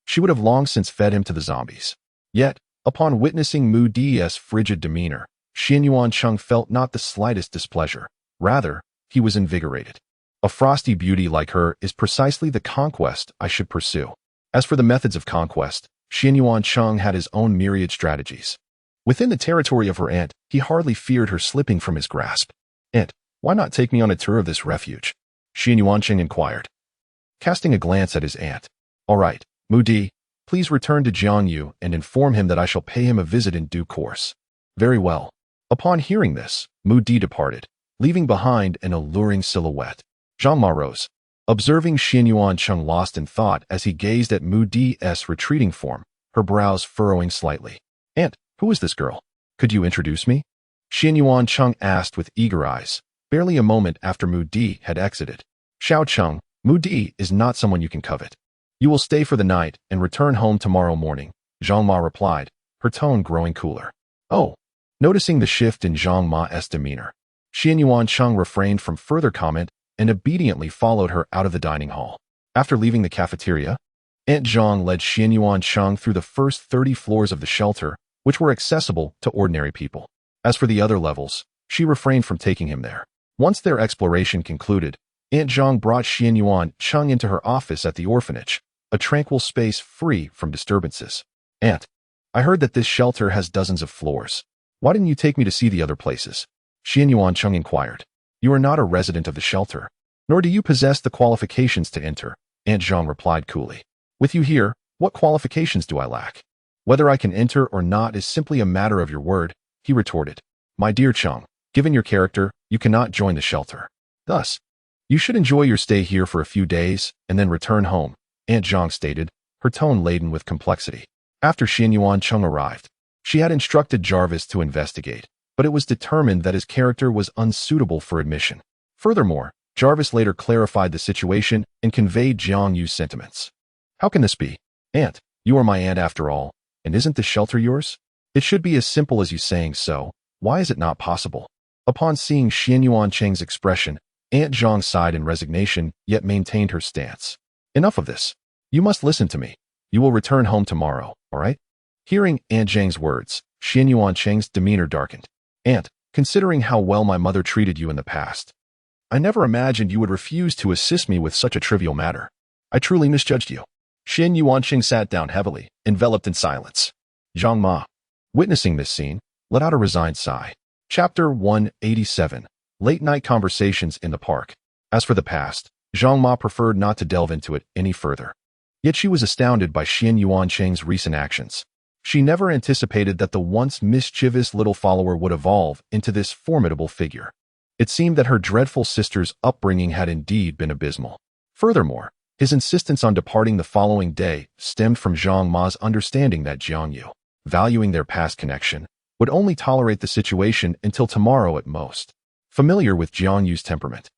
S1: she would have long since fed him to the zombies. Yet, upon witnessing Mudi's frigid demeanor, Xian Yuancheng felt not the slightest displeasure. Rather, he was invigorated. A frosty beauty like her is precisely the conquest I should pursue. As for the methods of conquest, Xian Yuancheng had his own myriad strategies. Within the territory of her aunt, he hardly feared her slipping from his grasp. "Aunt, why not take me on a tour of this refuge?" Xian Yuancheng inquired, casting a glance at his aunt. "All right, Mudi, please return to Jiang Yu and inform him that I shall pay him a visit in due course." "Very well." Upon hearing this, Mudi departed, leaving behind an alluring silhouette. Zhang Ma rose, observing Xian Yuancheng lost in thought as he gazed at Mudi's retreating form, her brows furrowing slightly. "Aunt, who is this girl? Could you introduce me?" Xian Yuancheng asked with eager eyes, barely a moment after Mudi had exited. "Xiao Cheng, Mudi is not someone you can covet. You will stay for the night and return home tomorrow morning," Zhang Ma replied, her tone growing cooler. "Oh." Noticing the shift in Zhang Ma's demeanor, Xian Yuancheng refrained from further comment and obediently followed her out of the dining hall. After leaving the cafeteria, Aunt Zhang led Xian Yuancheng through the first 30 floors of the shelter, which were accessible to ordinary people. As for the other levels, she refrained from taking him there. Once their exploration concluded, Aunt Zhang brought Xian Yuancheng into her office at the orphanage, a tranquil space free from disturbances. Aunt, I heard that this shelter has dozens of floors. Why didn't you take me to see the other places? Xian Yuancheng inquired. You are not a resident of the shelter, nor do you possess the qualifications to enter, Aunt Zhang replied coolly. With you here, what qualifications do I lack? Whether I can enter or not is simply a matter of your word, he retorted. My dear Cheng, given your character, you cannot join the shelter. Thus, you should enjoy your stay here for a few days and then return home, Aunt Zhang stated, her tone laden with complexity. After Xian Yuancheng arrived, she had instructed Jarvis to investigate, but it was determined that his character was unsuitable for admission. Furthermore, Jarvis later clarified the situation and conveyed Jiang Yu's sentiments. How can this be? Aunt, you are my aunt after all, and isn't the shelter yours? It should be as simple as you saying so. Why is it not possible? Upon seeing Xian Yuancheng's expression, Aunt Zhang sighed in resignation, yet maintained her stance. Enough of this. You must listen to me. You will return home tomorrow, all right? Hearing Aunt Zhang's words, Xian Yuancheng's demeanor darkened. Aunt, considering how well my mother treated you in the past, I never imagined you would refuse to assist me with such a trivial matter. I truly misjudged you. Xian Yuancheng sat down heavily, enveloped in silence. Zhang Ma, witnessing this scene, let out a resigned sigh. Chapter 187, Late-Night Conversations in the Park. As for the past, Zhang Ma preferred not to delve into it any further. Yet she was astounded by Xian Yuancheng's recent actions. She never anticipated that the once mischievous little follower would evolve into this formidable figure. It seemed that her dreadful sister's upbringing had indeed been abysmal. Furthermore, his insistence on departing the following day stemmed from Zhang Ma's understanding that Jiang Yu, valuing their past connection, would only tolerate the situation until tomorrow at most. Familiar with Jiang Yu's temperament,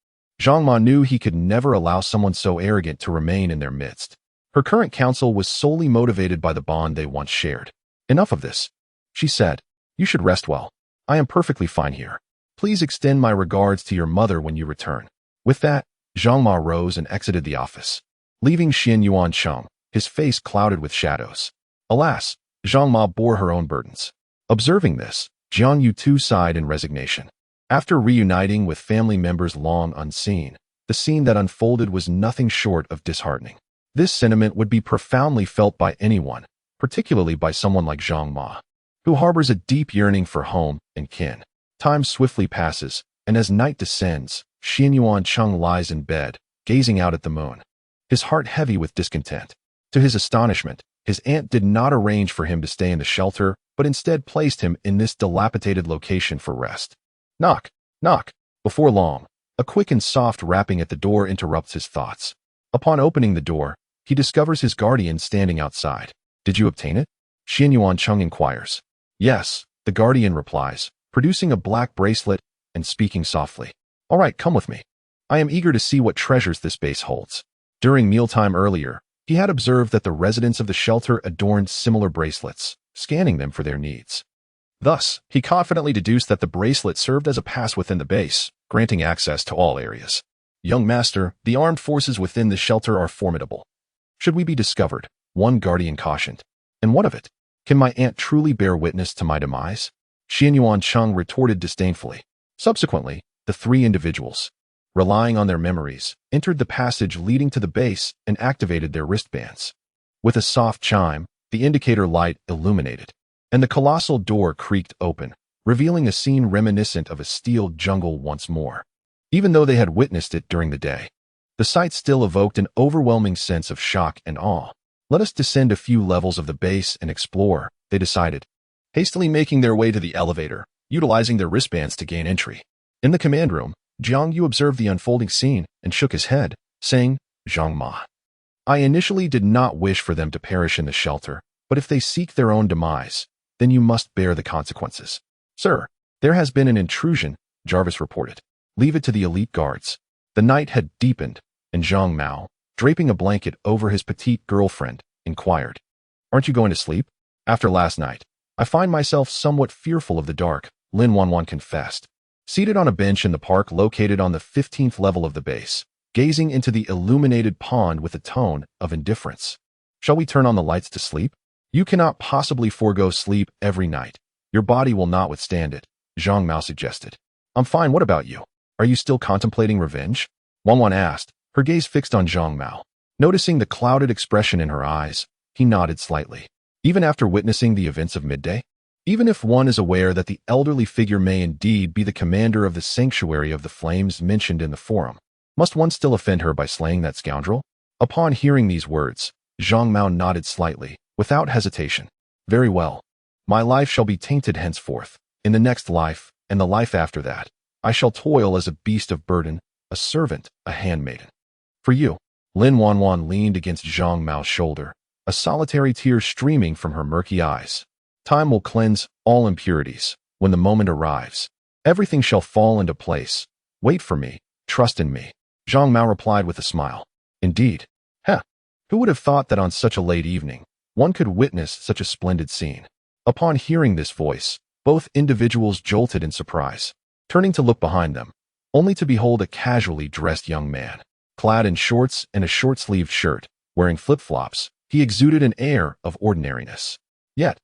S1: Zhang Ma knew he could never allow someone so arrogant to remain in their midst. Her current counsel was solely motivated by the bond they once shared. Enough of this, she said. You should rest well. I am perfectly fine here. Please extend my regards to your mother when you return. With that, Zhang Ma rose and exited the office, leaving Xian Yuancheng, his face clouded with shadows. Alas, Zhang Ma bore her own burdens. Observing this, Jiang Yu too sighed in resignation. After reuniting with family members long unseen, the scene that unfolded was nothing short of disheartening. This sentiment would be profoundly felt by anyone, particularly by someone like Zhang Ma, who harbors a deep yearning for home and kin. Time swiftly passes, and as night descends, Xian Yuancheng lies in bed, gazing out at the moon, his heart heavy with discontent. To his astonishment, his aunt did not arrange for him to stay in the shelter, but instead placed him in this dilapidated location for rest. Knock, knock. Before long, a quick and soft rapping at the door interrupts his thoughts. Upon opening the door, he discovers his guardian standing outside. Did you obtain it? Xian Yuancheng inquires. Yes, the guardian replies, producing a black bracelet and speaking softly. All right, come with me. I am eager to see what treasures this base holds. During mealtime earlier, he had observed that the residents of the shelter adorned similar bracelets, scanning them for their needs. Thus, he confidently deduced that the bracelet served as a pass within the base, granting access to all areas. Young master, the armed forces within the shelter are formidable. Should we be discovered, one guardian cautioned. And what of it? Can my aunt truly bear witness to my demise? Xian Yuancheng retorted disdainfully. Subsequently, the three individuals, relying on their memories, entered the passage leading to the base and activated their wristbands. With a soft chime, the indicator light illuminated, and the colossal door creaked open, revealing a scene reminiscent of a steel jungle once more. Even though they had witnessed it during the day, the sight still evoked an overwhelming sense of shock and awe. Let us descend a few levels of the base and explore, they decided, hastily making their way to the elevator, utilizing their wristbands to gain entry. In the command room, Jiang Yu observed the unfolding scene and shook his head, saying, Zhang Ma, I initially did not wish for them to perish in the shelter, but if they seek their own demise, then you must bear the consequences. Sir, there has been an intrusion, Jarvis reported. Leave it to the elite guards. The night had deepened, and Zhang Mao, draping a blanket over his petite girlfriend, inquired, Aren't you going to sleep? After last night, I find myself somewhat fearful of the dark, Lin Wanwan confessed. seated on a bench in the park located on the 15th level of the base, gazing into the illuminated pond with a tone of indifference. Shall we turn on the lights to sleep? You cannot possibly forego sleep every night. Your body will not withstand it, Jiang Yu suggested. I'm fine, what about you? Are you still contemplating revenge? Wan asked, her gaze fixed on Jiang Yu. Noticing the clouded expression in her eyes, he nodded slightly. Even after witnessing the events of midday? Even if one is aware that the elderly figure may indeed be the commander of the sanctuary of the flames mentioned in the forum, must one still offend her by slaying that scoundrel? Upon hearing these words, Jiang Yu nodded slightly, without hesitation. Very well. My life shall be tainted henceforth. In the next life, and the life after that, I shall toil as a beast of burden, a servant, a handmaiden. For you. Lin Wanwan leaned against Jiang Yu's shoulder, a solitary tear streaming from her murky eyes. Time will cleanse all impurities. When the moment arrives, everything shall fall into place. Wait for me. Trust in me. Jiang Yu replied with a smile. Indeed. Who would have thought that on such a late evening, one could witness such a splendid scene? Upon hearing this voice, both individuals jolted in surprise, turning to look behind them, only to behold a casually dressed young man. Clad in shorts and a short-sleeved shirt, wearing flip-flops, he exuded an air of ordinariness. Yet,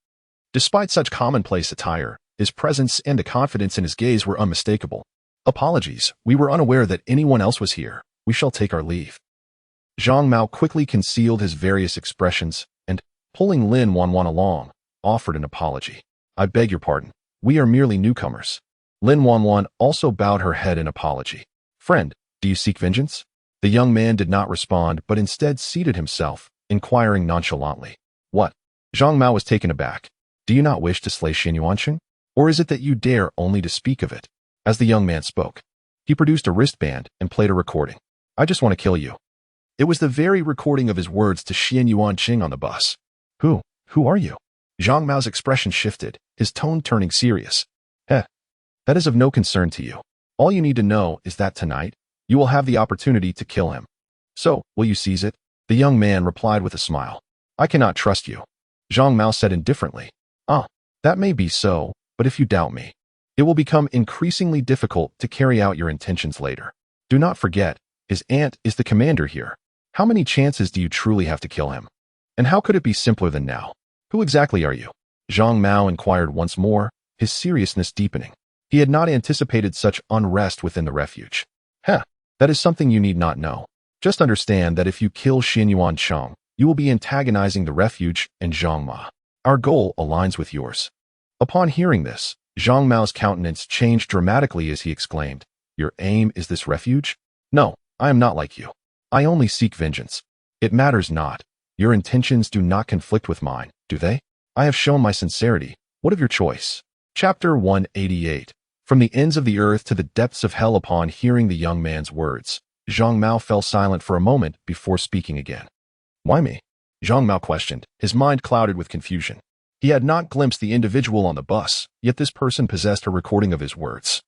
S1: despite such commonplace attire, his presence and the confidence in his gaze were unmistakable. Apologies, we were unaware that anyone else was here. We shall take our leave. Jiang Yu quickly concealed his various expressions and, pulling Lin Wanwan along, offered an apology. I beg your pardon. We are merely newcomers. Lin Wanwan also bowed her head in apology. Friend, do you seek vengeance? The young man did not respond but instead seated himself, inquiring nonchalantly. What? Jiang Yu was taken aback. Do you not wish to slay Xin Yuanqing? Or is it that you dare only to speak of it? As the young man spoke, he produced a wristband and played a recording. I just want to kill you. It was the very recording of his words to Xin Yuanqing on the bus. Who are you? Jiang Yu's expression shifted, his tone turning serious. That is of no concern to you. All you need to know is that tonight, you will have the opportunity to kill him. So, will you seize it? The young man replied with a smile. I cannot trust you. Jiang Yu said indifferently. That may be so, but if you doubt me, it will become increasingly difficult to carry out your intentions later. Do not forget, his aunt is the commander here. How many chances do you truly have to kill him? And how could it be simpler than now? Who exactly are you? Jiang Yu inquired once more, his seriousness deepening. He had not anticipated such unrest within the refuge. That is something you need not know. Just understand that if you kill Xin Yuanqing, you will be antagonizing the refuge and Jiang Yu. Our goal aligns with yours. Upon hearing this, Jiang Yu's countenance changed dramatically as he exclaimed, Your aim is this refuge? No, I am not like you. I only seek vengeance. It matters not. Your intentions do not conflict with mine, do they? I have shown my sincerity. What of your choice? Chapter 188. From the ends of the earth to the depths of hell. Upon hearing the young man's words, Jiang Yu fell silent for a moment before speaking again. Why me? Jiang Yu questioned, his mind clouded with confusion. He had not glimpsed the individual on the bus, yet this person possessed a recording of his words,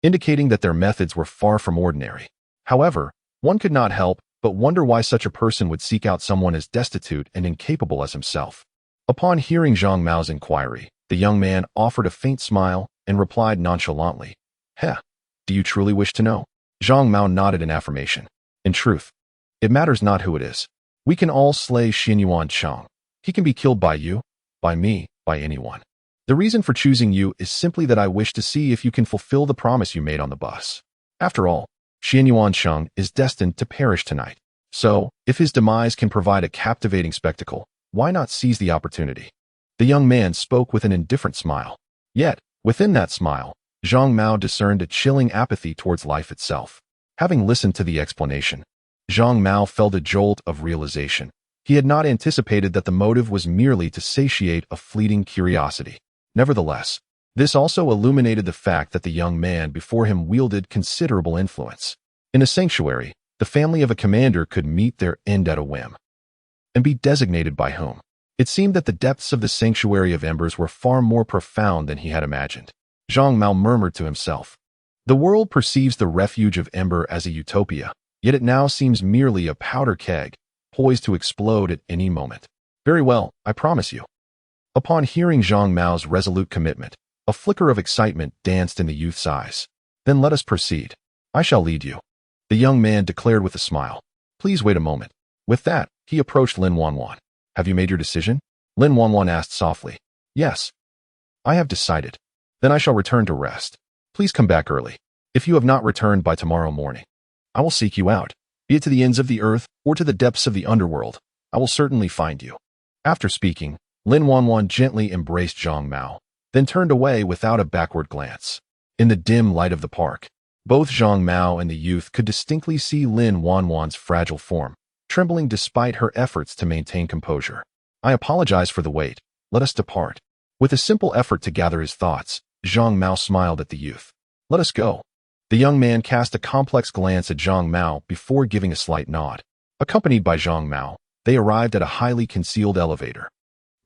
S1: indicating that their methods were far from ordinary. However, one could not help but wonder why such a person would seek out someone as destitute and incapable as himself. Upon hearing Jiang Yu's inquiry, the young man offered a faint smile and replied nonchalantly, Do you truly wish to know? Jiang Yu nodded in affirmation. In truth, it matters not who it is. We can all slay Xin Yuanqing. He can be killed by you, by me, by anyone. The reason for choosing you is simply that I wish to see if you can fulfill the promise you made on the bus. After all, Xin Yuanqing is destined to perish tonight. So, if his demise can provide a captivating spectacle, why not seize the opportunity? The young man spoke with an indifferent smile. Yet, within that smile, Jiang Yu discerned a chilling apathy towards life itself. Having listened to the explanation, Jiang Yu felt a jolt of realization. He had not anticipated that the motive was merely to satiate a fleeting curiosity. Nevertheless, this also illuminated the fact that the young man before him wielded considerable influence. In a sanctuary, the family of a commander could meet their end at a whim. And be designated by whom? It seemed that the depths of the sanctuary of embers were far more profound than he had imagined. Jiang Yu murmured to himself. The world perceives the refuge of ember as a utopia, yet it now seems merely a powder keg, poised to explode at any moment. Very well, I promise you. Upon hearing Jiang Yu's resolute commitment, a flicker of excitement danced in the youth's eyes. Then let us proceed. I shall lead you, the young man declared with a smile. Please wait a moment. With that, he approached Lin Wanwan. Have you made your decision? Lin Wanwan asked softly. Yes. I have decided. Then I shall return to rest. Please come back early. If you have not returned by tomorrow morning, I will seek you out, be it to the ends of the earth or to the depths of the underworld. I will certainly find you. After speaking, Lin Wanwan gently embraced Zhang Mao, then turned away without a backward glance. In the dim light of the park, both Zhang Mao and the youth could distinctly see Lin Wanwan's fragile form, trembling despite her efforts to maintain composure. I apologize for the wait. Let us depart. With a simple effort to gather his thoughts, Zhang Mao smiled at the youth. Let us go. The young man cast a complex glance at Zhang Mao before giving a slight nod. Accompanied by Zhang Mao, they arrived at a highly concealed elevator.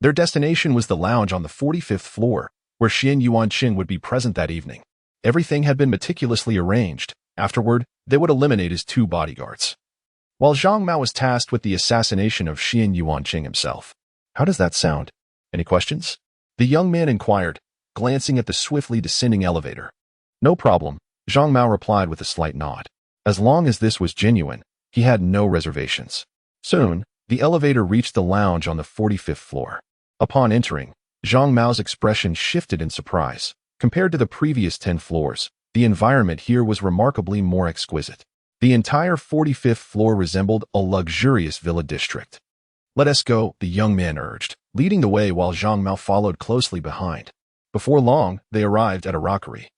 S1: Their destination was the lounge on the 45th floor, where Xian Yuanqing would be present that evening. Everything had been meticulously arranged. Afterward, they would eliminate his 2 bodyguards, while Zhang Mao was tasked with the assassination of Xian Yuanqing himself. How does that sound? Any questions? The young man inquired, glancing at the swiftly descending elevator. No problem, Zhang Mao replied with a slight nod. As long as this was genuine, he had no reservations. Soon, the elevator reached the lounge on the 45th floor. Upon entering, Zhang Mao's expression shifted in surprise. Compared to the previous 10 floors, the environment here was remarkably more exquisite. The entire 45th floor resembled a luxurious villa district. Let us go, the young man urged, leading the way while Zhang Mao followed closely behind. Before long, they arrived at a rockery,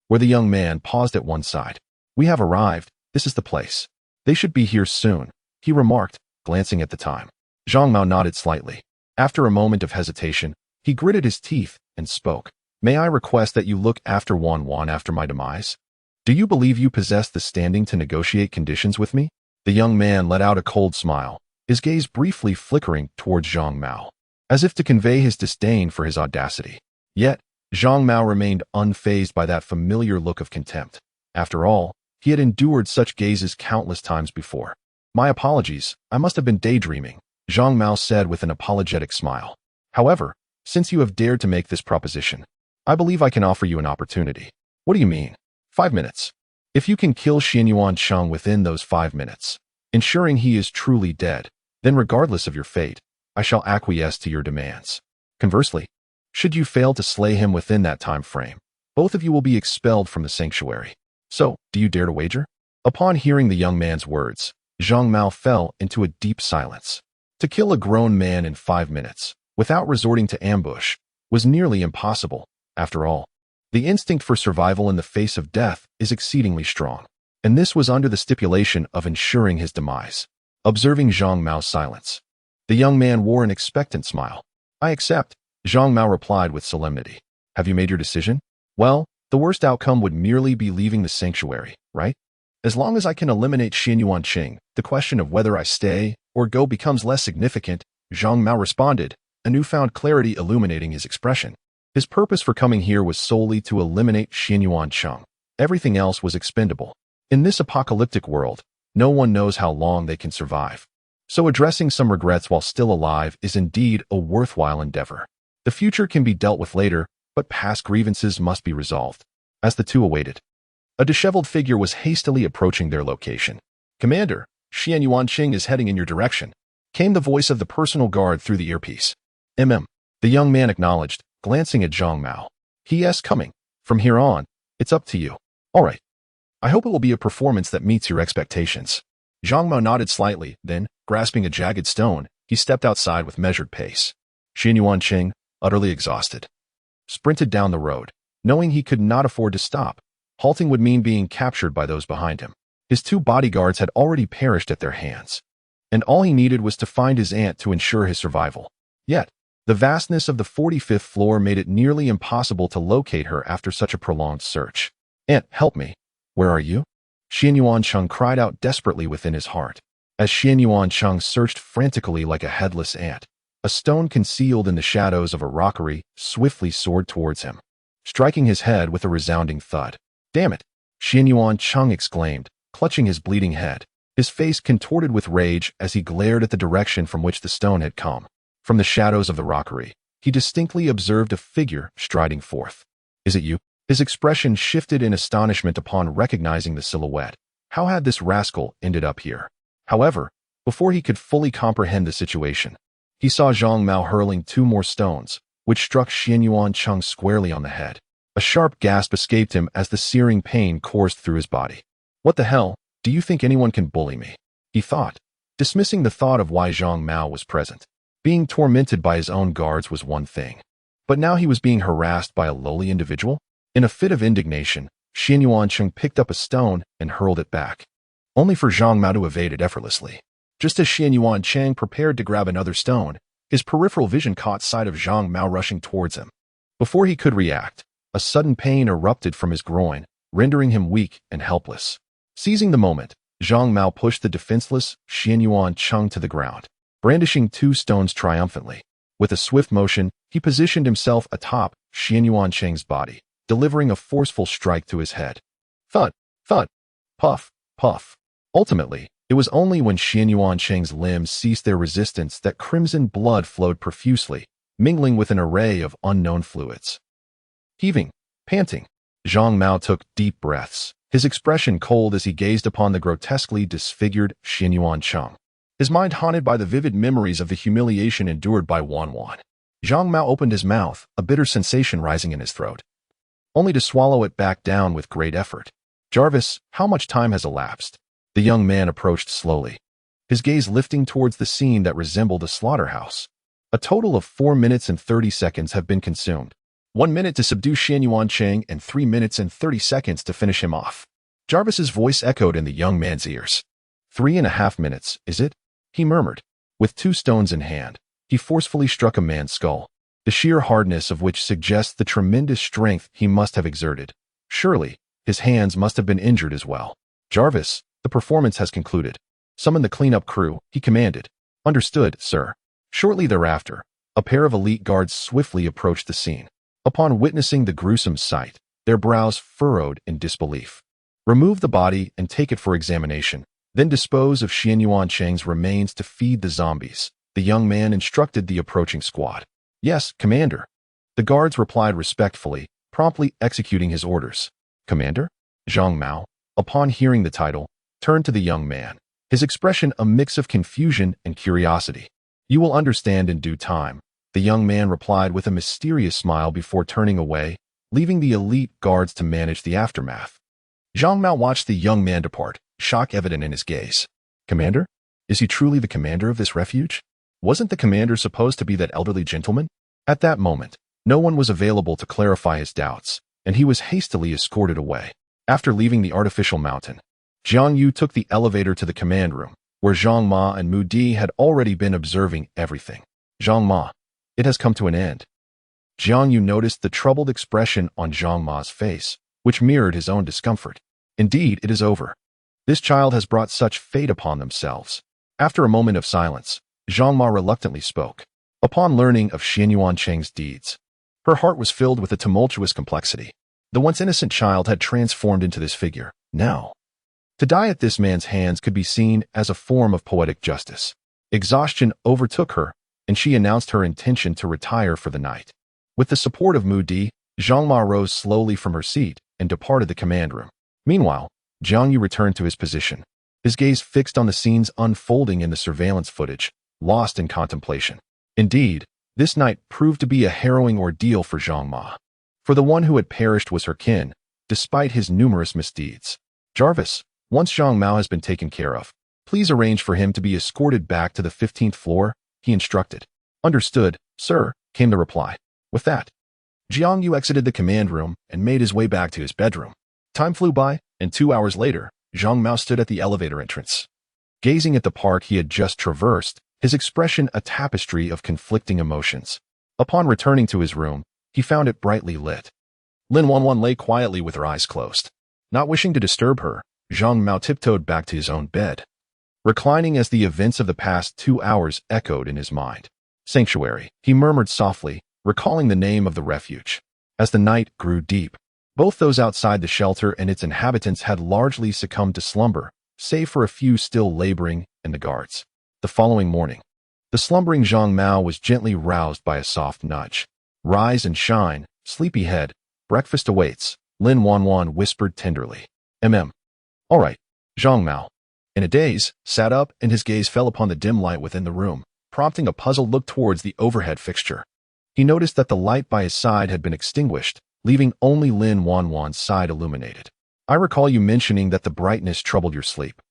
S1: where the young man paused at one side. We have arrived. This is the place. They should be here soon, he remarked, glancing at the time. Zhang Mao nodded slightly. After a moment of hesitation, he gritted his teeth and spoke. May I request that you look after Wanwan after my demise? Do you believe you possess the standing to negotiate conditions with me? The young man let out a cold smile, his gaze briefly flickering towards Zhang Mao, as if to convey his disdain for his audacity. Yet, Zhang Mao remained unfazed by that familiar look of contempt. After all, he had endured such gazes countless times before. My apologies, I must have been daydreaming, Zhang Mao said with an apologetic smile. However, since you have dared to make this proposition, I believe I can offer you an opportunity. What do you mean? 5 minutes. If you can kill Xian Yuanqing within those 5 minutes, ensuring he is truly dead, then regardless of your fate, I shall acquiesce to your demands. Conversely, should you fail to slay him within that time frame, both of you will be expelled from the sanctuary. So, do you dare to wager? Upon hearing the young man's words, Zhang Mao fell into a deep silence. To kill a grown man in 5 minutes, without resorting to ambush, was nearly impossible. After all, the instinct for survival in the face of death is exceedingly strong, and this was under the stipulation of ensuring his demise. Observing Zhang Mao's silence, the young man wore an expectant smile. I accept, Zhang Mao replied with solemnity. Have you made your decision? Well, the worst outcome would merely be leaving the sanctuary, right? As long as I can eliminate Xian Yuanqing, the question of whether I stay or go becomes less significant, Zhang Mao responded, a newfound clarity illuminating his expression. His purpose for coming here was solely to eliminate Xian Yuanqing. Everything else was expendable. In this apocalyptic world, no one knows how long they can survive. So addressing some regrets while still alive is indeed a worthwhile endeavor. The future can be dealt with later, but past grievances must be resolved. As the two awaited, a disheveled figure was hastily approaching their location. Commander, Xian Yuanqing is heading in your direction, came the voice of the personal guard through the earpiece. The young man acknowledged, glancing at Zhang Mao. He is coming. From here on, it's up to you. All right. I hope it will be a performance that meets your expectations. Zhang Mao nodded slightly, then, grasping a jagged stone, he stepped outside with measured pace. Xian Yuanqing, utterly exhausted, sprinted down the road, knowing he could not afford to stop. Halting would mean being captured by those behind him. His 2 bodyguards had already perished at their hands, and all he needed was to find his aunt to ensure his survival. Yet, the vastness of the 45th floor made it nearly impossible to locate her after such a prolonged search. Aunt, help me. Where are you? Xian Yuanqing cried out desperately within his heart. As Xian Yuanqing searched frantically like a headless ant, a stone concealed in the shadows of a rockery swiftly soared towards him, striking his head with a resounding thud. Damn it! Xian Yuanqing exclaimed, clutching his bleeding head, his face contorted with rage as he glared at the direction from which the stone had come. From the shadows of the rockery, he distinctly observed a figure striding forth. Is it you? His expression shifted in astonishment upon recognizing the silhouette. How had this rascal ended up here? However, before he could fully comprehend the situation, he saw Zhang Mao hurling 2 more stones, which struck Xianyuan Cheng squarely on the head. A sharp gasp escaped him as the searing pain coursed through his body. What the hell? Do you think anyone can bully me? He thought, dismissing the thought of why Zhang Mao was present. Being tormented by his own guards was one thing, but now he was being harassed by a lowly individual? In a fit of indignation, Xianyuan Cheng picked up a stone and hurled it back, only for Zhang Mao to evade it effortlessly. Just as Xianyuan Cheng prepared to grab another stone, his peripheral vision caught sight of Zhang Mao rushing towards him. Before he could react, a sudden pain erupted from his groin, rendering him weak and helpless. Seizing the moment, Zhang Mao pushed the defenseless Xianyuan Cheng to the ground, brandishing 2 stones triumphantly. With a swift motion, he positioned himself atop Xianyuan Cheng's body, delivering a forceful strike to his head. Thud, thud, puff, puff. Ultimately, it was only when Xianyuan Cheng's limbs ceased their resistance that crimson blood flowed profusely, mingling with an array of unknown fluids. Heaving, panting, Zhang Mao took deep breaths, his expression cold as he gazed upon the grotesquely disfigured Xianyuan Cheng, his mind haunted by the vivid memories of the humiliation endured by Wanwan. Zhang Mao opened his mouth, a bitter sensation rising in his throat, only to swallow it back down with great effort. Jarvis, how much time has elapsed? The young man approached slowly, his gaze lifting towards the scene that resembled a slaughterhouse. A total of 4 minutes and 30 seconds have been consumed. 1 minute to subdue Xianyuan Cheng and 3 minutes and 30 seconds to finish him off. Jarvis's voice echoed in the young man's ears. 3.5 minutes, is it? He murmured. With 2 stones in hand, he forcefully struck a man's skull, the sheer hardness of which suggests the tremendous strength he must have exerted. Surely, his hands must have been injured as well. Jarvis, the performance has concluded. Summon the cleanup crew, he commanded. Understood, sir. Shortly thereafter, a pair of elite guards swiftly approached the scene. Upon witnessing the gruesome sight, their brows furrowed in disbelief. Remove the body and take it for examination, then dispose of Xianyuan Cheng's remains to feed the zombies, the young man instructed the approaching squad. Yes, Commander. The guards replied respectfully, promptly executing his orders. Commander? Zhang Mao, upon hearing the title, turned to the young man, his expression a mix of confusion and curiosity. You will understand in due time, the young man replied with a mysterious smile before turning away, leaving the elite guards to manage the aftermath. Zhang Mao watched the young man depart, shock evident in his gaze. Commander? Is he truly the commander of this refuge? Wasn't the commander supposed to be that elderly gentleman? At that moment, no one was available to clarify his doubts, and he was hastily escorted away. After leaving the artificial mountain, Jiang Yu took the elevator to the command room, where Zhang Ma and Mu Di had already been observing everything. Zhang Ma, it has come to an end. Jiang Yu noticed the troubled expression on Zhang Ma's face, which mirrored his own discomfort. Indeed, it is over. This child has brought such fate upon themselves. After a moment of silence, Zhang Ma reluctantly spoke. Upon learning of Xianyuan Cheng's deeds, her heart was filled with a tumultuous complexity. The once innocent child had transformed into this figure. Now, to die at this man's hands could be seen as a form of poetic justice. Exhaustion overtook her, and she announced her intention to retire for the night. With the support of Mu Di, Zhang Ma rose slowly from her seat and departed the command room. Meanwhile, Jiang Yu returned to his position, his gaze fixed on the scenes unfolding in the surveillance footage, lost in contemplation. Indeed, this night proved to be a harrowing ordeal for Zhang Ma. For the one who had perished was her kin, despite his numerous misdeeds. Jarvis, once Zhang Mao has been taken care of, please arrange for him to be escorted back to the 15th floor, he instructed. Understood, sir, came the reply. With that, Jiang Yu exited the command room and made his way back to his bedroom. Time flew by, and 2 hours later, Zhang Mao stood at the elevator entrance. Gazing at the park he had just traversed, his expression a tapestry of conflicting emotions. Upon returning to his room, he found it brightly lit. Lin Wanwan lay quietly with her eyes closed. Not wishing to disturb her, Zhang Mao tiptoed back to his own bed, reclining as the events of the past 2 hours echoed in his mind. Sanctuary, he murmured softly, recalling the name of the refuge. As the night grew deep, both those outside the shelter and its inhabitants had largely succumbed to slumber, save for a few still laboring and the guards. The following morning, the slumbering Zhang Mao was gently roused by a soft nudge. Rise and shine, sleepyhead, Breakfast awaits, Lin Wanwan whispered tenderly. All right, Zhang Mao. In a daze, sat up and his gaze fell upon the dim light within the room, prompting a puzzled look towards the overhead fixture. He noticed that the light by his side had been extinguished, leaving only Lin Wanwan's side illuminated. I recall you mentioning that the brightness troubled your sleep.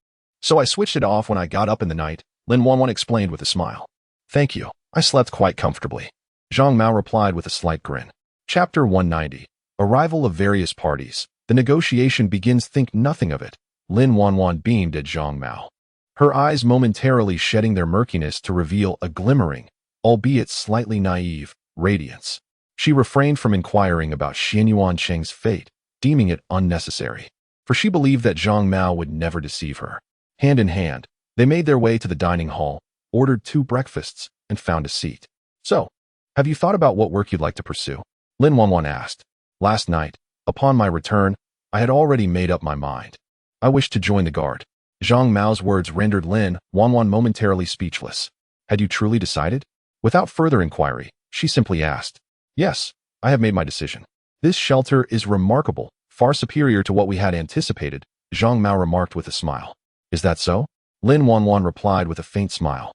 S1: So I switched it off when I got up in the night, Lin Wanwan explained with a smile. Thank you, I slept quite comfortably. Zhang Mao replied with a slight grin. Chapter 190. Arrival of various parties. The negotiation begins. Think nothing of it. Lin Wanwan beamed at Zhang Mao, her eyes momentarily shedding their murkiness to reveal a glimmering, albeit slightly naive, radiance. She refrained from inquiring about Xianyuan Cheng's fate, deeming it unnecessary, for she believed that Zhang Mao would never deceive her. Hand in hand, they made their way to the dining hall, ordered 2 breakfasts, and found a seat. So, have you thought about what work you'd like to pursue? Lin Wanwan asked. Last night, upon my return, I had already made up my mind. I wished to join the guard. Zhang Mao's words rendered Lin Wanwan momentarily speechless. Had you truly decided? Without further inquiry, she simply asked. Yes, I have made my decision. This shelter is remarkable, far superior to what we had anticipated, Zhang Mao remarked with a smile. Is that so? Lin Wanwan replied with a faint smile,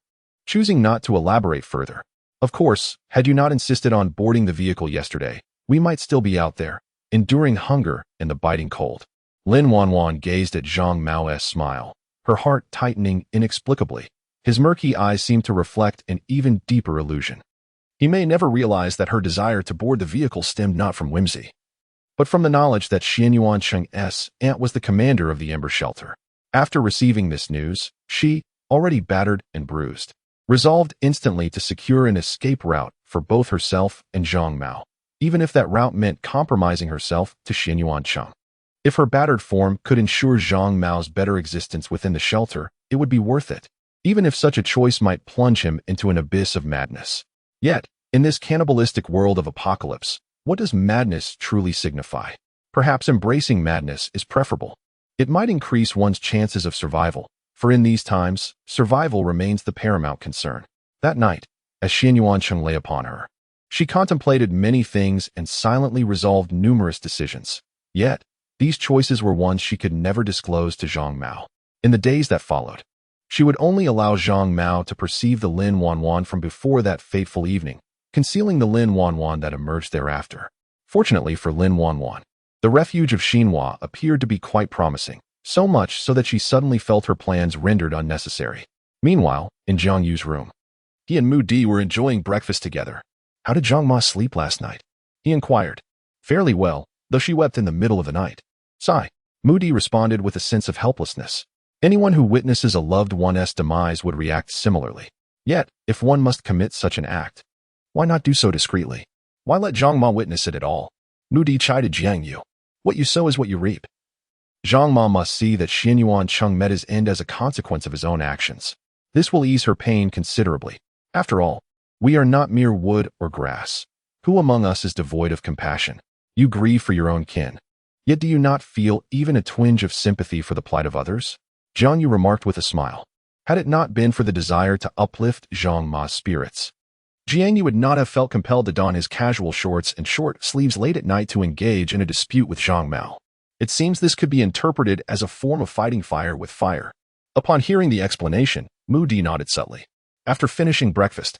S1: choosing not to elaborate further. Of course, had you not insisted on boarding the vehicle yesterday, we might still be out there, enduring hunger and the biting cold. Lin Wanwan gazed at Zhang Mao's smile, her heart tightening inexplicably. His murky eyes seemed to reflect an even deeper illusion. He may never realize that her desire to board the vehicle stemmed not from whimsy, but from the knowledge that Xianyuan Cheng's aunt was the commander of the Ember Shelter. After receiving this news, she, already battered and bruised, resolved instantly to secure an escape route for both herself and Zhang Mao, even if that route meant compromising herself to Xianyuan Cheng. If her battered form could ensure Zhang Mao's better existence within the shelter, it would be worth it, even if such a choice might plunge him into an abyss of madness. Yet, in this cannibalistic world of apocalypse, what does madness truly signify? Perhaps embracing madness is preferable. It might increase one's chances of survival, for in these times, survival remains the paramount concern. That night, as Xianyuan Cheng lay upon her, she contemplated many things and silently resolved numerous decisions. Yet, these choices were ones she could never disclose to Zhang Mao. In the days that followed, she would only allow Zhang Mao to perceive the Lin Wanwan from before that fateful evening, concealing the Lin Wanwan that emerged thereafter. Fortunately for Lin Wanwan, the refuge of Xinhua appeared to be quite promising, so much so that she suddenly felt her plans rendered unnecessary. Meanwhile, in Jiang Yu's room, he and Mu Di were enjoying breakfast together. How did Zhang Ma sleep last night? He inquired. Fairly well, though she wept in the middle of the night. Sigh. Mu Di responded with a sense of helplessness. Anyone who witnesses a loved one's demise would react similarly. Yet, if one must commit such an act, why not do so discreetly? Why let Zhang Ma witness it at all? Mu Di chided Jiang Yu. What you sow is what you reap. Zhang Ma must see that Xianyuan Cheng met his end as a consequence of his own actions. This will ease her pain considerably. After all, we are not mere wood or grass. Who among us is devoid of compassion? You grieve for your own kin. Yet do you not feel even a twinge of sympathy for the plight of others? Jiang Yu remarked with a smile. Had it not been for the desire to uplift Zhang Ma's spirits, Jiang Yu would not have felt compelled to don his casual shorts and short sleeves late at night to engage in a dispute with Zhang Mao. It seems this could be interpreted as a form of fighting fire with fire. Upon hearing the explanation, Mu Di nodded subtly. After finishing breakfast,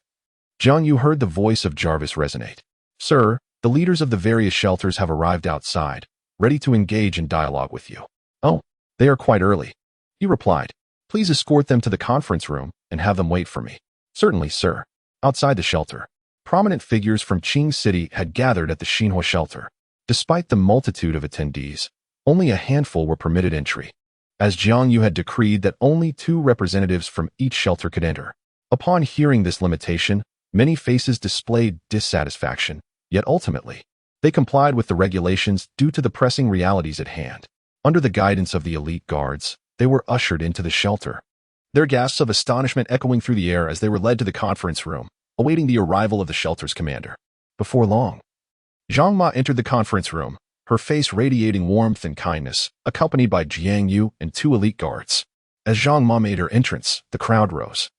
S1: Jiang Yu heard the voice of Jarvis resonate. Sir, the leaders of the various shelters have arrived outside, ready to engage in dialogue with you. Oh, they are quite early. He replied. Please escort them to the conference room and have them wait for me. Certainly, sir. Outside the shelter, prominent figures from Qing City had gathered at the Xinhua shelter. Despite the multitude of attendees, only a handful were permitted entry, as Jiang Yu had decreed that only 2 representatives from each shelter could enter. Upon hearing this limitation, many faces displayed dissatisfaction, yet ultimately, they complied with the regulations due to the pressing realities at hand. Under the guidance of the elite guards, they were ushered into the shelter, their gasps of astonishment echoing through the air as they were led to the conference room, awaiting the arrival of the shelter's commander. Before long, Zhang Ma entered the conference room, her face radiating warmth and kindness, accompanied by Jiang Yu and 2 elite guards. As Zhang Ma made her entrance, the crowd rose,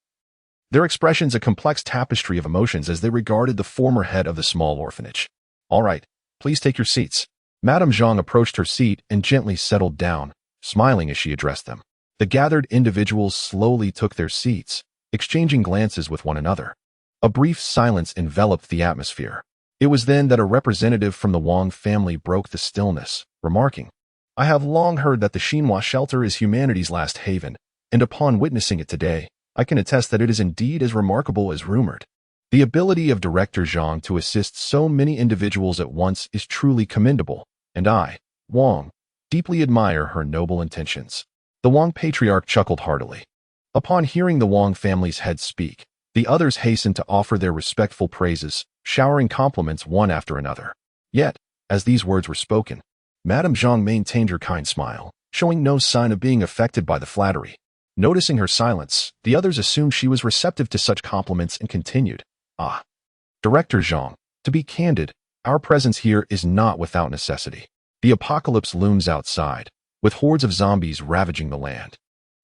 S1: their expressions a complex tapestry of emotions as they regarded the former head of the small orphanage. All right, please take your seats. Madame Jiang approached her seat and gently settled down, smiling as she addressed them. The gathered individuals slowly took their seats, exchanging glances with one another. A brief silence enveloped the atmosphere. It was then that a representative from the Wang family broke the stillness, remarking, "I have long heard that the Xinhua shelter is humanity's last haven, and upon witnessing it today, I can attest that it is indeed as remarkable as rumored. The ability of Director Jiang to assist so many individuals at once is truly commendable, and I, Wang, deeply admire her noble intentions." The Wang patriarch chuckled heartily. Upon hearing the Wang family's head speak, the others hastened to offer their respectful praises, showering compliments one after another. Yet, as these words were spoken, Madame Jiang maintained her kind smile, showing no sign of being affected by the flattery. Noticing her silence, the others assumed she was receptive to such compliments and continued, Director Jiang, to be candid, our presence here is not without necessity. The apocalypse looms outside, with hordes of zombies ravaging the land,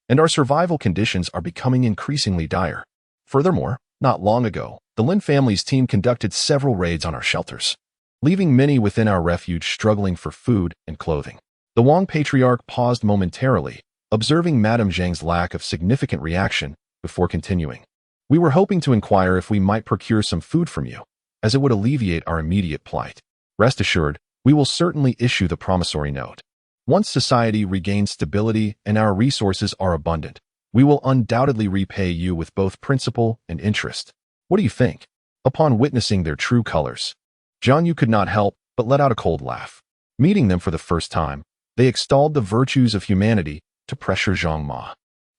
S1: and our survival conditions are becoming increasingly dire. Furthermore, not long ago, the Lin family's team conducted several raids on our shelters, leaving many within our refuge struggling for food and clothing. The Wang patriarch paused momentarily, observing Madame Jiang's lack of significant reaction, before continuing. We were hoping to inquire if we might procure some food from you, as it would alleviate our immediate plight. Rest assured, we will certainly issue the promissory note. Once society regains stability and our resources are abundant, we will undoubtedly repay you with both principal and interest. What do you think? Upon witnessing their true colors, Jiang Yu could not help but let out a cold laugh. Meeting them for the first time, they extolled the virtues of humanity to pressure Zhang Ma,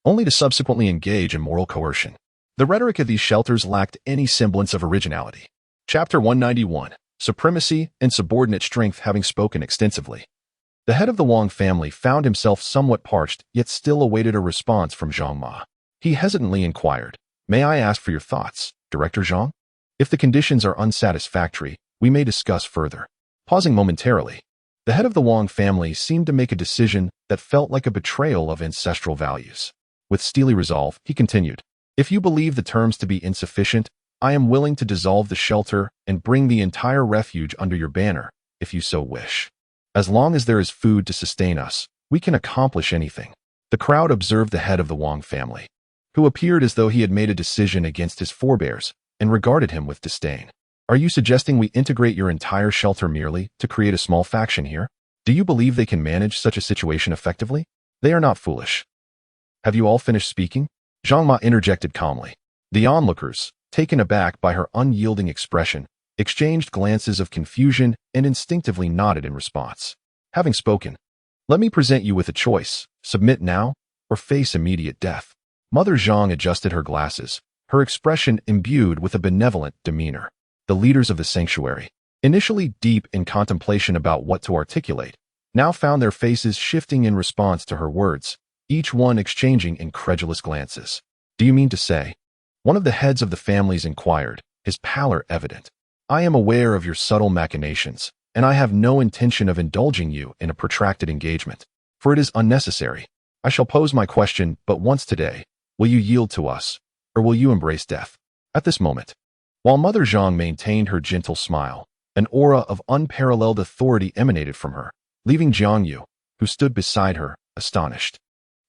S1: only to subsequently engage in moral coercion. The rhetoric of these shelters lacked any semblance of originality. Chapter 191, Supremacy and Subordinate Strength. Having spoken extensively, the head of the Wang family found himself somewhat parched, yet still awaited a response from Zhang Ma. He hesitantly inquired, "May I ask for your thoughts, Director Jiang? If the conditions are unsatisfactory, we may discuss further." Pausing momentarily, the head of the Wang family seemed to make a decision that felt like a betrayal of ancestral values. With steely resolve, he continued, "If you believe the terms to be insufficient, I am willing to dissolve the shelter and bring the entire refuge under your banner, if you so wish. As long as there is food to sustain us, we can accomplish anything." The crowd observed the head of the Wang family, who appeared as though he had made a decision against his forebears, and regarded him with disdain. "Are you suggesting we integrate your entire shelter merely to create a small faction here? Do you believe they can manage such a situation effectively? They are not foolish." "Have you all finished speaking?" Zhang Ma interjected calmly. The onlookers, taken aback by her unyielding expression, exchanged glances of confusion and instinctively nodded in response. Having spoken, "Let me present you with a choice: submit now or face immediate death." Mother Zhang adjusted her glasses, her expression imbued with a benevolent demeanor. The leaders of the sanctuary, initially deep in contemplation about what to articulate, now found their faces shifting in response to her words, each one exchanging incredulous glances. "Do you mean to say?" one of the heads of the families inquired, his pallor evident. "I am aware of your subtle machinations, and I have no intention of indulging you in a protracted engagement, for it is unnecessary. I shall pose my question but once today. Will you yield to us, or will you embrace death?" At this moment, while Mother Zhang maintained her gentle smile, an aura of unparalleled authority emanated from her, leaving Jiang Yu, who stood beside her, astonished.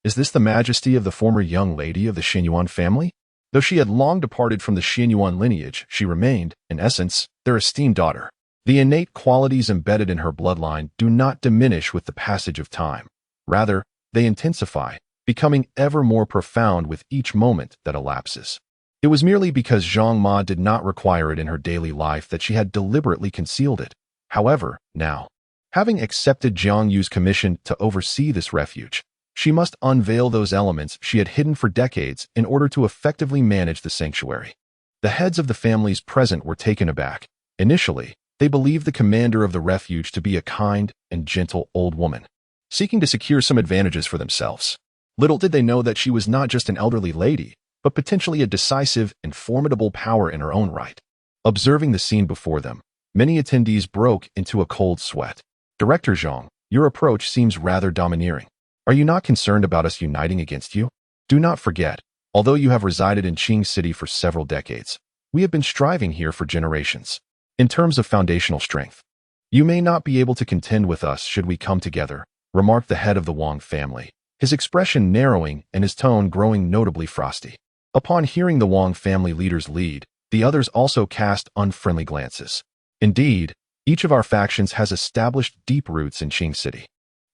S1: Is this the majesty of the former young lady of the Xinyuan family? Though she had long departed from the Xinyuan lineage, she remained, in essence, their esteemed daughter. The innate qualities embedded in her bloodline do not diminish with the passage of time. Rather, they intensify, becoming ever more profound with each moment that elapses. It was merely because Zhang Ma did not require it in her daily life that she had deliberately concealed it. However, now, having accepted Jiang Yu's commission to oversee this refuge, she must unveil those elements she had hidden for decades in order to effectively manage the sanctuary. The heads of the families present were taken aback. Initially, they believed the commander of the refuge to be a kind and gentle old woman, seeking to secure some advantages for themselves. Little did they know that she was not just an elderly lady, but potentially a decisive and formidable power in her own right. Observing the scene before them, many attendees broke into a cold sweat. "Director Jiang, your approach seems rather domineering. Are you not concerned about us uniting against you? Do not forget, although you have resided in Qing City for several decades, we have been striving here for generations. In terms of foundational strength, You may not be able to contend with us should we come together, remarked the head of the Wang family, his expression narrowing and his tone growing notably frosty. Upon hearing the Wang family leader's lead, the others also cast unfriendly glances. Indeed, each of our factions has established deep roots in Qing City.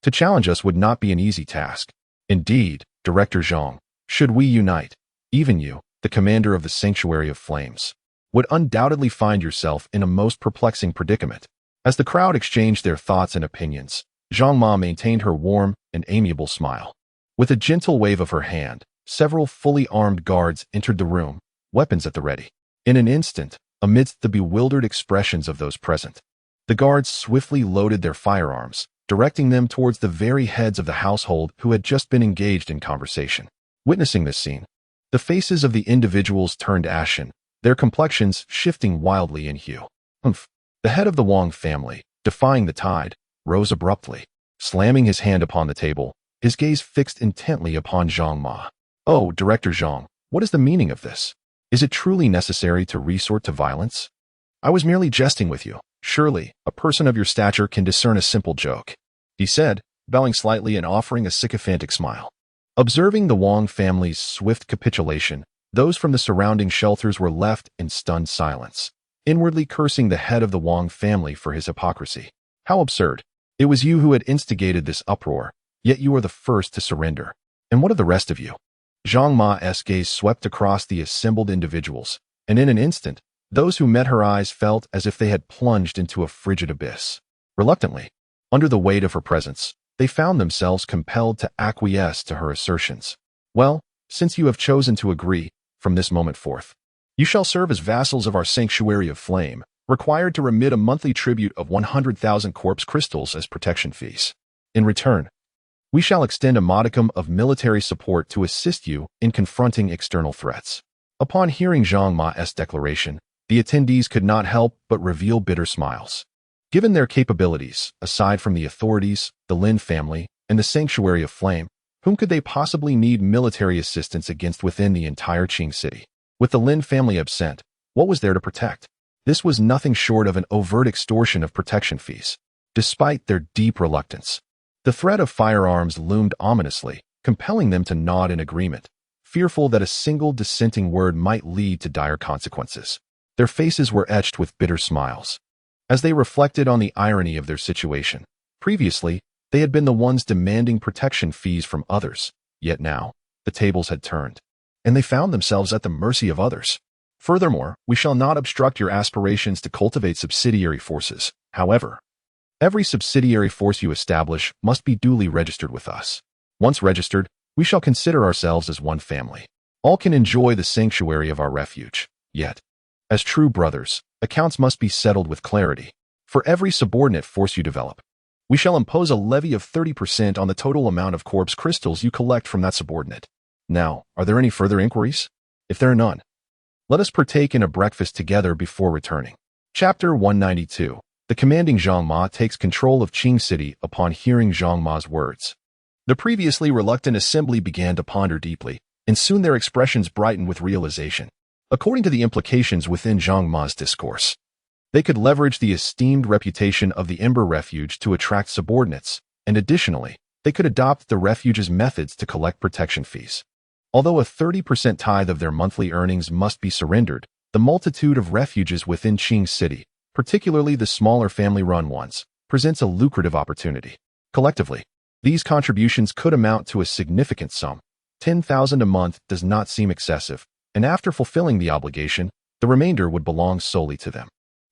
S1: To challenge us would not be an easy task. Indeed, Director Jiang, should we unite, even you, the commander of the Sanctuary of Flames, would undoubtedly find yourself in a most perplexing predicament. As the crowd exchanged their thoughts and opinions, Zhang Ma maintained her warm and amiable smile. With a gentle wave of her hand, several fully armed guards entered the room, weapons at the ready. In an instant, amidst the bewildered expressions of those present, the guards swiftly loaded their firearms, directing them towards the very heads of the household who had just been engaged in conversation. Witnessing this scene, the faces of the individuals turned ashen, their complexions shifting wildly in hue. The head of the Wang family, defying the tide, rose abruptly, slamming his hand upon the table, his gaze fixed intently upon Zhang Ma. "Oh, Director Zhang, what is the meaning of this? Is it truly necessary to resort to violence? I was merely jesting with you. Surely, a person of your stature can discern a simple joke," he said, bowing slightly and offering a sycophantic smile. Observing the Wang family's swift capitulation, those from the surrounding shelters were left in stunned silence, inwardly cursing the head of the Wang family for his hypocrisy. How absurd. It was you who had instigated this uproar, yet you are the first to surrender. And what of the rest of you? Zhang Ma's gaze swept across the assembled individuals, and in an instant, those who met her eyes felt as if they had plunged into a frigid abyss. Reluctantly, under the weight of her presence, they found themselves compelled to acquiesce to her assertions. "Well, since you have chosen to agree, from this moment forth, you shall serve as vassals of our Sanctuary of Flame, required to remit a monthly tribute of 100,000 corpse crystals as protection fees. In return, we shall extend a modicum of military support to assist you in confronting external threats." Upon hearing Zhang Ma's declaration, the attendees could not help but reveal bitter smiles. Given their capabilities, aside from the authorities, the Lin family, and the Sanctuary of Flame, whom could they possibly need military assistance against within the entire Qing City? With the Lin family absent, what was there to protect? This was nothing short of an overt extortion of protection fees. Despite their deep reluctance, the threat of firearms loomed ominously, compelling them to nod in agreement, fearful that a single dissenting word might lead to dire consequences. Their faces were etched with bitter smiles, as they reflected on the irony of their situation. Previously, they had been the ones demanding protection fees from others, yet now, the tables had turned, and they found themselves at the mercy of others. "Furthermore, we shall not obstruct your aspirations to cultivate subsidiary forces. However, every subsidiary force you establish must be duly registered with us. Once registered, we shall consider ourselves as one family. All can enjoy the sanctuary of our refuge. Yet, as true brothers, accounts must be settled with clarity. For every subordinate force you develop, we shall impose a levy of 30% on the total amount of corpse crystals you collect from that subordinate. Now, are there any further inquiries? If there are none, let us partake in a breakfast together before returning." Chapter 192. The commanding Zhang Ma takes control of Qing City upon hearing Zhang Ma's words. The previously reluctant assembly began to ponder deeply, and soon their expressions brightened with realization. According to the implications within Zhang Ma's discourse, they could leverage the esteemed reputation of the Ember Refuge to attract subordinates, and additionally, they could adopt the refuge's methods to collect protection fees. Although a 30% tithe of their monthly earnings must be surrendered, the multitude of refuges within Qing City, particularly the smaller family-run ones, presents a lucrative opportunity. Collectively, these contributions could amount to a significant sum. 10,000 a month does not seem excessive, and after fulfilling the obligation, the remainder would belong solely to them.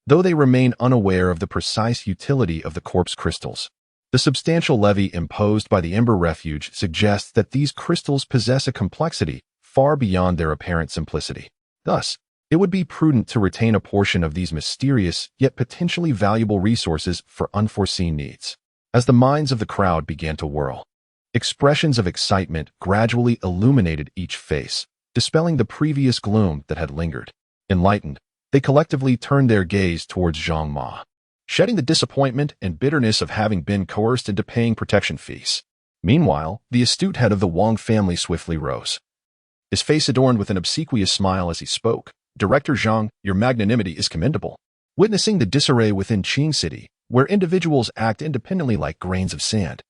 S1: Though they remain unaware of the precise utility of the corpse crystals, the substantial levy imposed by the Ember Refuge suggests that these crystals possess a complexity far beyond their apparent simplicity. Thus, it would be prudent to retain a portion of these mysterious yet potentially valuable resources for unforeseen needs. As the minds of the crowd began to whirl, expressions of excitement gradually illuminated each face, dispelling the previous gloom that had lingered. Enlightened, they collectively turned their gaze towards Zhang Ma, shedding the disappointment and bitterness of having been coerced into paying protection fees. Meanwhile, the astute head of the Wang family swiftly rose, his face adorned with an obsequious smile as he spoke. "Director Zhang, your magnanimity is commendable." Witnessing the disarray within Qing City, where individuals act independently like grains of sand.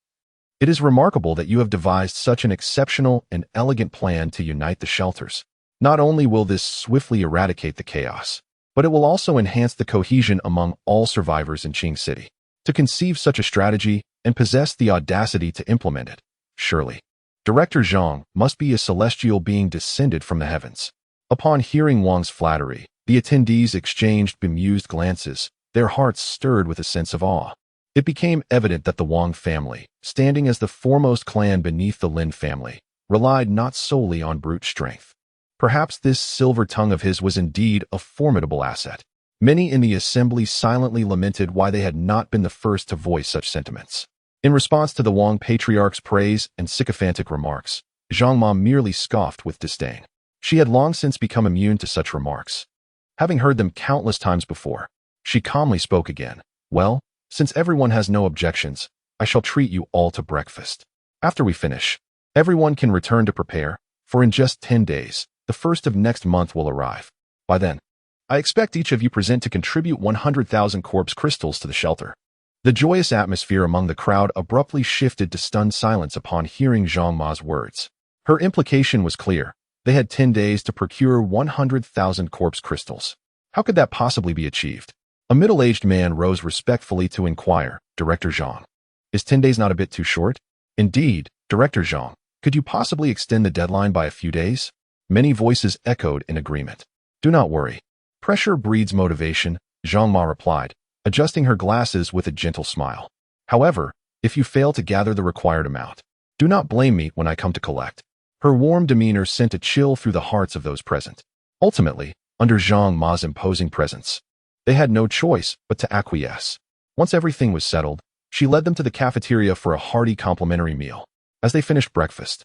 S1: It is remarkable that you have devised such an exceptional and elegant plan to unite the shelters. Not only will this swiftly eradicate the chaos, but it will also enhance the cohesion among all survivors in Qing City. To conceive such a strategy and possess the audacity to implement it, surely, Director Jiang must be a celestial being descended from the heavens. Upon hearing Wang's flattery, the attendees exchanged bemused glances, their hearts stirred with a sense of awe. It became evident that the Wang family, standing as the foremost clan beneath the Lin family, relied not solely on brute strength. Perhaps this silver tongue of his was indeed a formidable asset. Many in the assembly silently lamented why they had not been the first to voice such sentiments. In response to the Wang patriarch's praise and sycophantic remarks, Zhang Ma merely scoffed with disdain. She had long since become immune to such remarks. Having heard them countless times before, she calmly spoke again. Well, since everyone has no objections, I shall treat you all to breakfast. After we finish, everyone can return to prepare, for in just 10 days, the first of next month will arrive. By then, I expect each of you present to contribute 100,000 corpse crystals to the shelter. The joyous atmosphere among the crowd abruptly shifted to stunned silence upon hearing Zhang Ma's words. Her implication was clear. They had 10 days to procure 100,000 corpse crystals. How could that possibly be achieved? A middle-aged man rose respectfully to inquire, Director Zhang. Is 10 days not a bit too short? Indeed, Director Zhang. Could you possibly extend the deadline by a few days? Many voices echoed in agreement. Do not worry. Pressure breeds motivation, Zhang Ma replied, adjusting her glasses with a gentle smile. However, if you fail to gather the required amount, do not blame me when I come to collect. Her warm demeanor sent a chill through the hearts of those present. Ultimately, under Zhang Ma's imposing presence, they had no choice but to acquiesce. Once everything was settled, she led them to the cafeteria for a hearty complimentary meal. As they finished breakfast,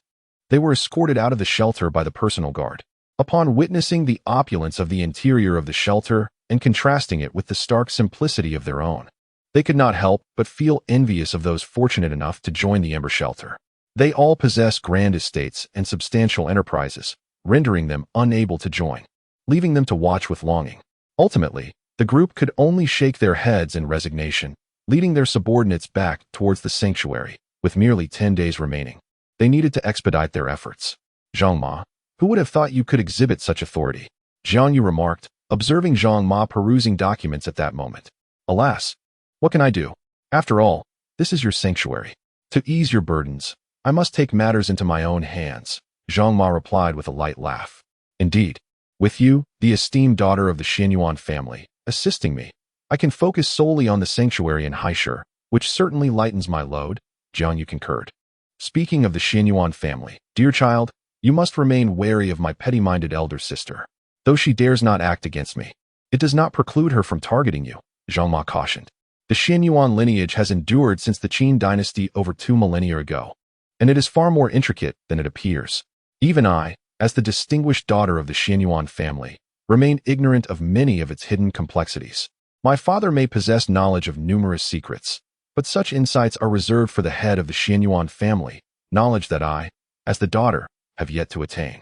S1: they were escorted out of the shelter by the personal guard. Upon witnessing the opulence of the interior of the shelter and contrasting it with the stark simplicity of their own, they could not help but feel envious of those fortunate enough to join the Ember Shelter. They all possess grand estates and substantial enterprises, rendering them unable to join, leaving them to watch with longing. Ultimately, the group could only shake their heads in resignation, leading their subordinates back towards the sanctuary. With merely 10 days remaining, they needed to expedite their efforts. Zhang Ma, who would have thought you could exhibit such authority? Jiang Yu remarked, observing Zhang Ma perusing documents at that moment. Alas, what can I do? After all, this is your sanctuary. To ease your burdens, I must take matters into my own hands, Zhang Ma replied with a light laugh. Indeed, with you, the esteemed daughter of the Xianyuan family, assisting me, I can focus solely on the sanctuary in Haisher, which certainly lightens my load, Jiang Yu concurred. Speaking of the Xianyuan family, dear child, you must remain wary of my petty-minded elder sister. Though she dares not act against me, it does not preclude her from targeting you, Zhang Ma cautioned. The Xianyuan lineage has endured since the Qin dynasty over 2 millennia ago, and it is far more intricate than it appears. Even I, as the distinguished daughter of the Xianyuan family, remain ignorant of many of its hidden complexities. My father may possess knowledge of numerous secrets, but such insights are reserved for the head of the Xianyuan family, knowledge that I, as the daughter, have yet to attain.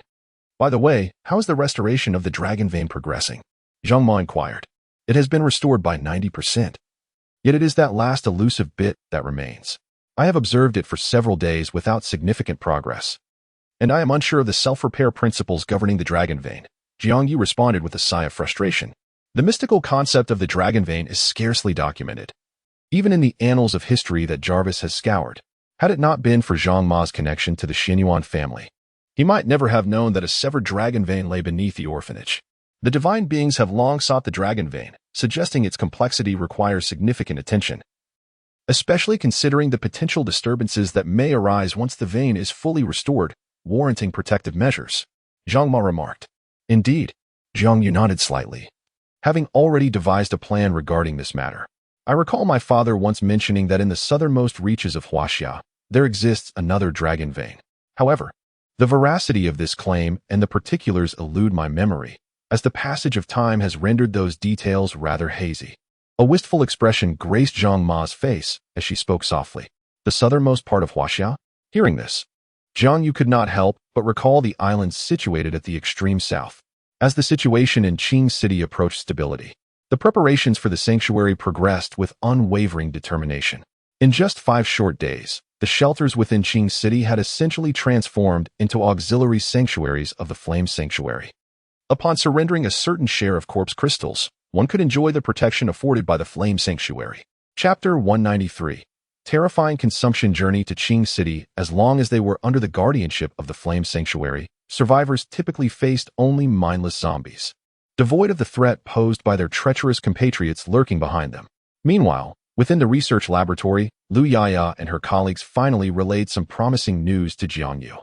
S1: By the way, how is the restoration of the dragon vein progressing? Zhang Ma inquired. It has been restored by 90%. Yet it is that last elusive bit that remains. I have observed it for several days without significant progress, and I am unsure of the self-repair principles governing the dragon vein. Jiang Yu responded with a sigh of frustration. The mystical concept of the dragon vein is scarcely documented, even in the annals of history that Jarvis has scoured. Had it not been for Zhang Ma's connection to the Xianyuan family, he might never have known that a severed dragon vein lay beneath the orphanage. The divine beings have long sought the dragon vein, suggesting its complexity requires significant attention, especially considering the potential disturbances that may arise once the vein is fully restored, warranting protective measures. Zhang Ma remarked. Indeed, Jiang Yu nodded slightly, having already devised a plan regarding this matter. I recall my father once mentioning that in the southernmost reaches of Huaxia, there exists another dragon vein. However, the veracity of this claim and the particulars elude my memory, as the passage of time has rendered those details rather hazy. A wistful expression graced Zhang Ma's face as she spoke softly. The southernmost part of Huaxia? Hearing this, Jiang Yu could not help but recall the islands situated at the extreme south. As the situation in Qing City approached stability, The preparations for the sanctuary progressed with unwavering determination. In just 5 short days, the shelters within Qing City had essentially transformed into auxiliary sanctuaries of the Flame Sanctuary. Upon surrendering a certain share of corpse crystals, one could enjoy the protection afforded by the Flame Sanctuary. Chapter 193. Terrifying consumption journey to Qing City. As long as they were under the guardianship of the Flame Sanctuary, survivors typically faced only mindless zombies, devoid of the threat posed by their treacherous compatriots lurking behind them. Meanwhile, within the research laboratory, Lu Yaya and her colleagues finally relayed some promising news to Jiang Yu.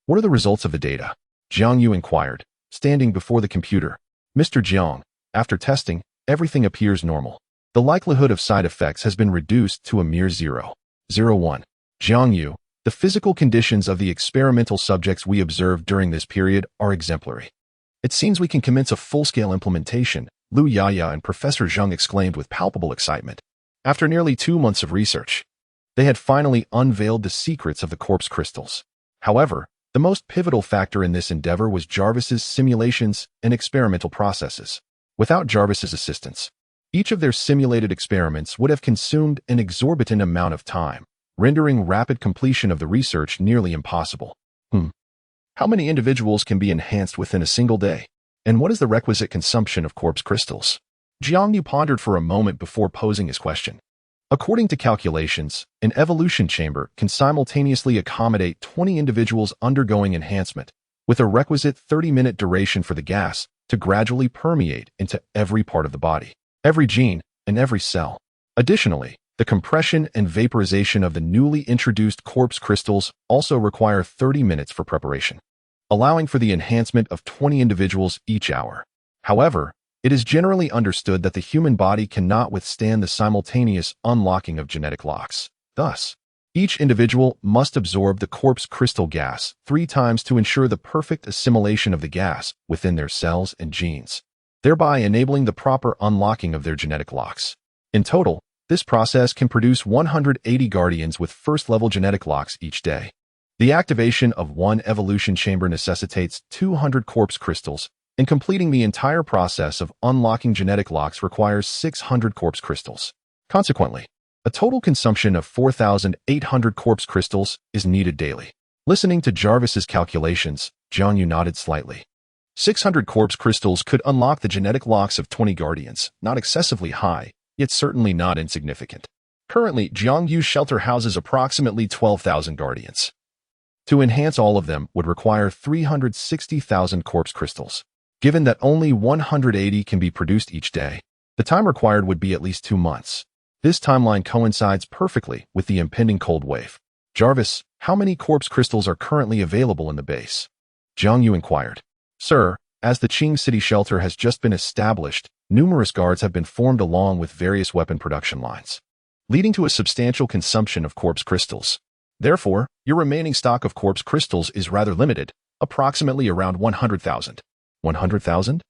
S1: What are the results of the data? Jiang Yu inquired, standing before the computer. Mr. Jiang, after testing, everything appears normal. The likelihood of side effects has been reduced to a mere 0.01. Jiang Yu, the physical conditions of the experimental subjects we observed during this period are exemplary. It seems we can commence a full-scale implementation, Lu Yaya and Professor Zheng exclaimed with palpable excitement. After nearly 2 months of research, they had finally unveiled the secrets of the corpse crystals. However, the most pivotal factor in this endeavor was Jarvis's simulations and experimental processes. Without Jarvis's assistance, each of their simulated experiments would have consumed an exorbitant amount of time, rendering rapid completion of the research nearly impossible. How many individuals can be enhanced within a single day? And what is the requisite consumption of corpse crystals? Jiang Yu pondered for a moment before posing his question. According to calculations, an evolution chamber can simultaneously accommodate 20 individuals undergoing enhancement, with a requisite 30-minute duration for the gas to gradually permeate into every part of the body, every gene, and every cell. Additionally, the compression and vaporization of the newly introduced corpse crystals also require 30 minutes for preparation, allowing for the enhancement of 20 individuals each hour. However, it is generally understood that the human body cannot withstand the simultaneous unlocking of genetic locks. Thus, each individual must absorb the corpse crystal gas 3 times to ensure the perfect assimilation of the gas within their cells and genes, thereby enabling the proper unlocking of their genetic locks. In total, this process can produce 180 guardians with first-level genetic locks each day. The activation of one evolution chamber necessitates 200 corpse crystals, and completing the entire process of unlocking genetic locks requires 600 corpse crystals. Consequently, a total consumption of 4,800 corpse crystals is needed daily. Listening to Jarvis's calculations, Jiang Yu nodded slightly. 600 corpse crystals could unlock the genetic locks of 20 guardians, not excessively high, yet certainly not insignificant. Currently, Jiang Yu's shelter houses approximately 12,000 guardians. To enhance all of them would require 360,000 corpse crystals. Given that only 180 can be produced each day, the time required would be at least 2 months. This timeline coincides perfectly with the impending cold wave. Jarvis, how many corpse crystals are currently available in the base? Jiang Yu inquired. Sir, as the Qing City shelter has just been established, numerous guards have been formed along with various weapon production lines, leading to a substantial consumption of corpse crystals. Therefore, your remaining stock of corpse crystals is rather limited, approximately around 100,000. 100,000?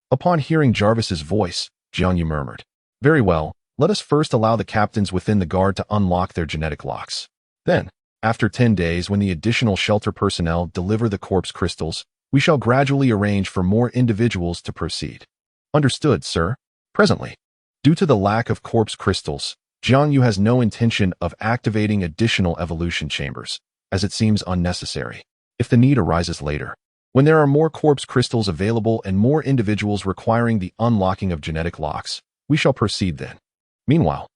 S1: Upon hearing Jarvis's voice, Jiang Yu murmured. Very well, let us first allow the captains within the guard to unlock their genetic locks. Then, after 10 days when the additional shelter personnel deliver the corpse crystals, we shall gradually arrange for more individuals to proceed. Understood, sir. Presently, due to the lack of corpse crystals, Jiang Yu has no intention of activating additional evolution chambers, as it seems unnecessary. If the need arises later, when there are more corpse crystals available and more individuals requiring the unlocking of genetic locks, we shall proceed then. Meanwhile,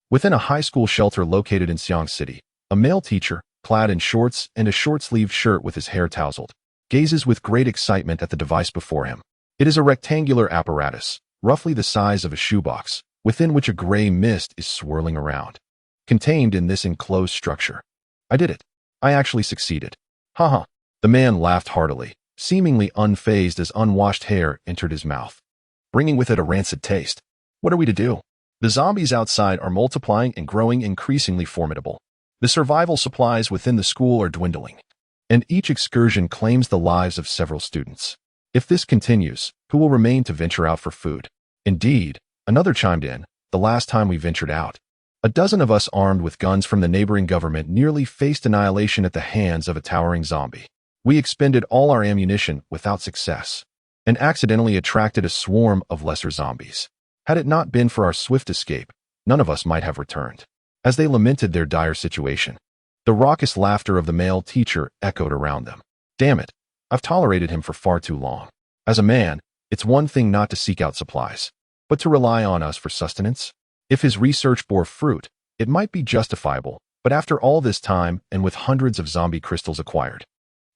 S1: within a high school shelter located in Xiang City, a male teacher, clad in shorts and a short-sleeved shirt with his hair tousled, gazes with great excitement at the device before him. It is a rectangular apparatus, roughly the size of a shoebox, within which a gray mist is swirling around. Contained in this enclosed structure. I did it. I actually succeeded. Haha. The man laughed heartily, seemingly unfazed as unwashed hair entered his mouth, bringing with it a rancid taste. What are we to do? The zombies outside are multiplying and growing increasingly formidable. The survival supplies within the school are dwindling, and each excursion claims the lives of several students. If this continues, who will remain to venture out for food? Indeed, another chimed in, the last time we ventured out, a dozen of us armed with guns from the neighboring government nearly faced annihilation at the hands of a towering zombie. We expended all our ammunition without success, and accidentally attracted a swarm of lesser zombies. Had it not been for our swift escape, none of us might have returned. As they lamented their dire situation, the raucous laughter of the male teacher echoed around them. Damn it, I've tolerated him for far too long. As a man, it's one thing not to seek out supplies, but to rely on us for sustenance. If his research bore fruit, it might be justifiable, but after all this time and with hundreds of zombie crystals acquired,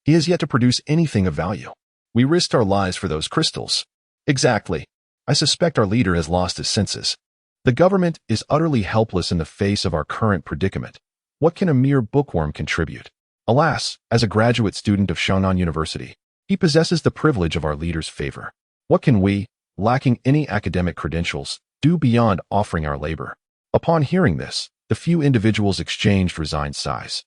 S1: he has yet to produce anything of value. We risked our lives for those crystals. Exactly. I suspect our leader has lost his senses. The government is utterly helpless in the face of our current predicament. What can a mere bookworm contribute? Alas, as a graduate student of Shannon University, he possesses the privilege of our leader's favor. What can we, lacking any academic credentials, do beyond offering our labor? Upon hearing this, the few individuals exchanged resigned sighs,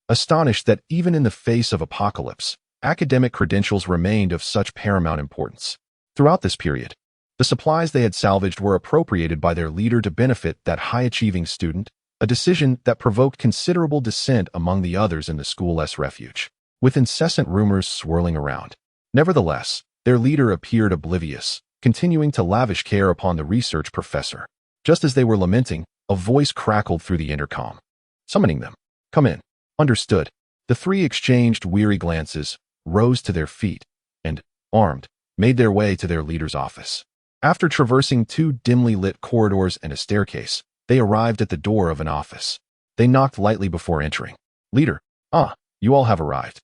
S1: astonished that even in the face of apocalypse, academic credentials remained of such paramount importance. Throughout this period, the supplies they had salvaged were appropriated by their leader to benefit that high-achieving student, a decision that provoked considerable dissent among the others in the school's refuge, with incessant rumors swirling around. Nevertheless, their leader appeared oblivious, continuing to lavish care upon the research professor. Just as they were lamenting, a voice crackled through the intercom, summoning them. Come in. Understood. The three exchanged weary glances, rose to their feet, and, armed, made their way to their leader's office. After traversing two dimly lit corridors and a staircase, they arrived at the door of an office. They knocked lightly before entering. Leader, you all have arrived.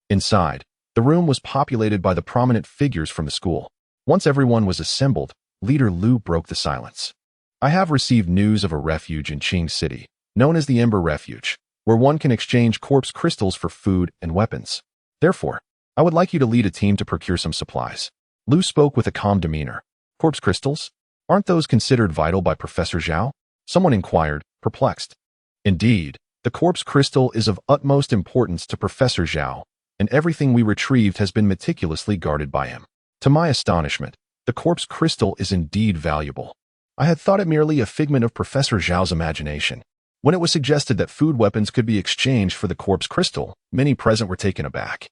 S1: Inside, the room was populated by the prominent figures from the school. Once everyone was assembled, Leader Lu broke the silence. I have received news of a refuge in Qing City, known as the Ember Refuge, where one can exchange corpse crystals for food and weapons. Therefore, I would like you to lead a team to procure some supplies. Lu spoke with a calm demeanor. Corpse crystals? Aren't those considered vital by Professor Zhao? Someone inquired, perplexed. Indeed, the corpse crystal is of utmost importance to Professor Zhao, and everything we retrieved has been meticulously guarded by him. To my astonishment, the corpse crystal is indeed valuable. I had thought it merely a figment of Professor Zhao's imagination. When it was suggested that food weapons could be exchanged for the corpse crystal, many present were taken aback.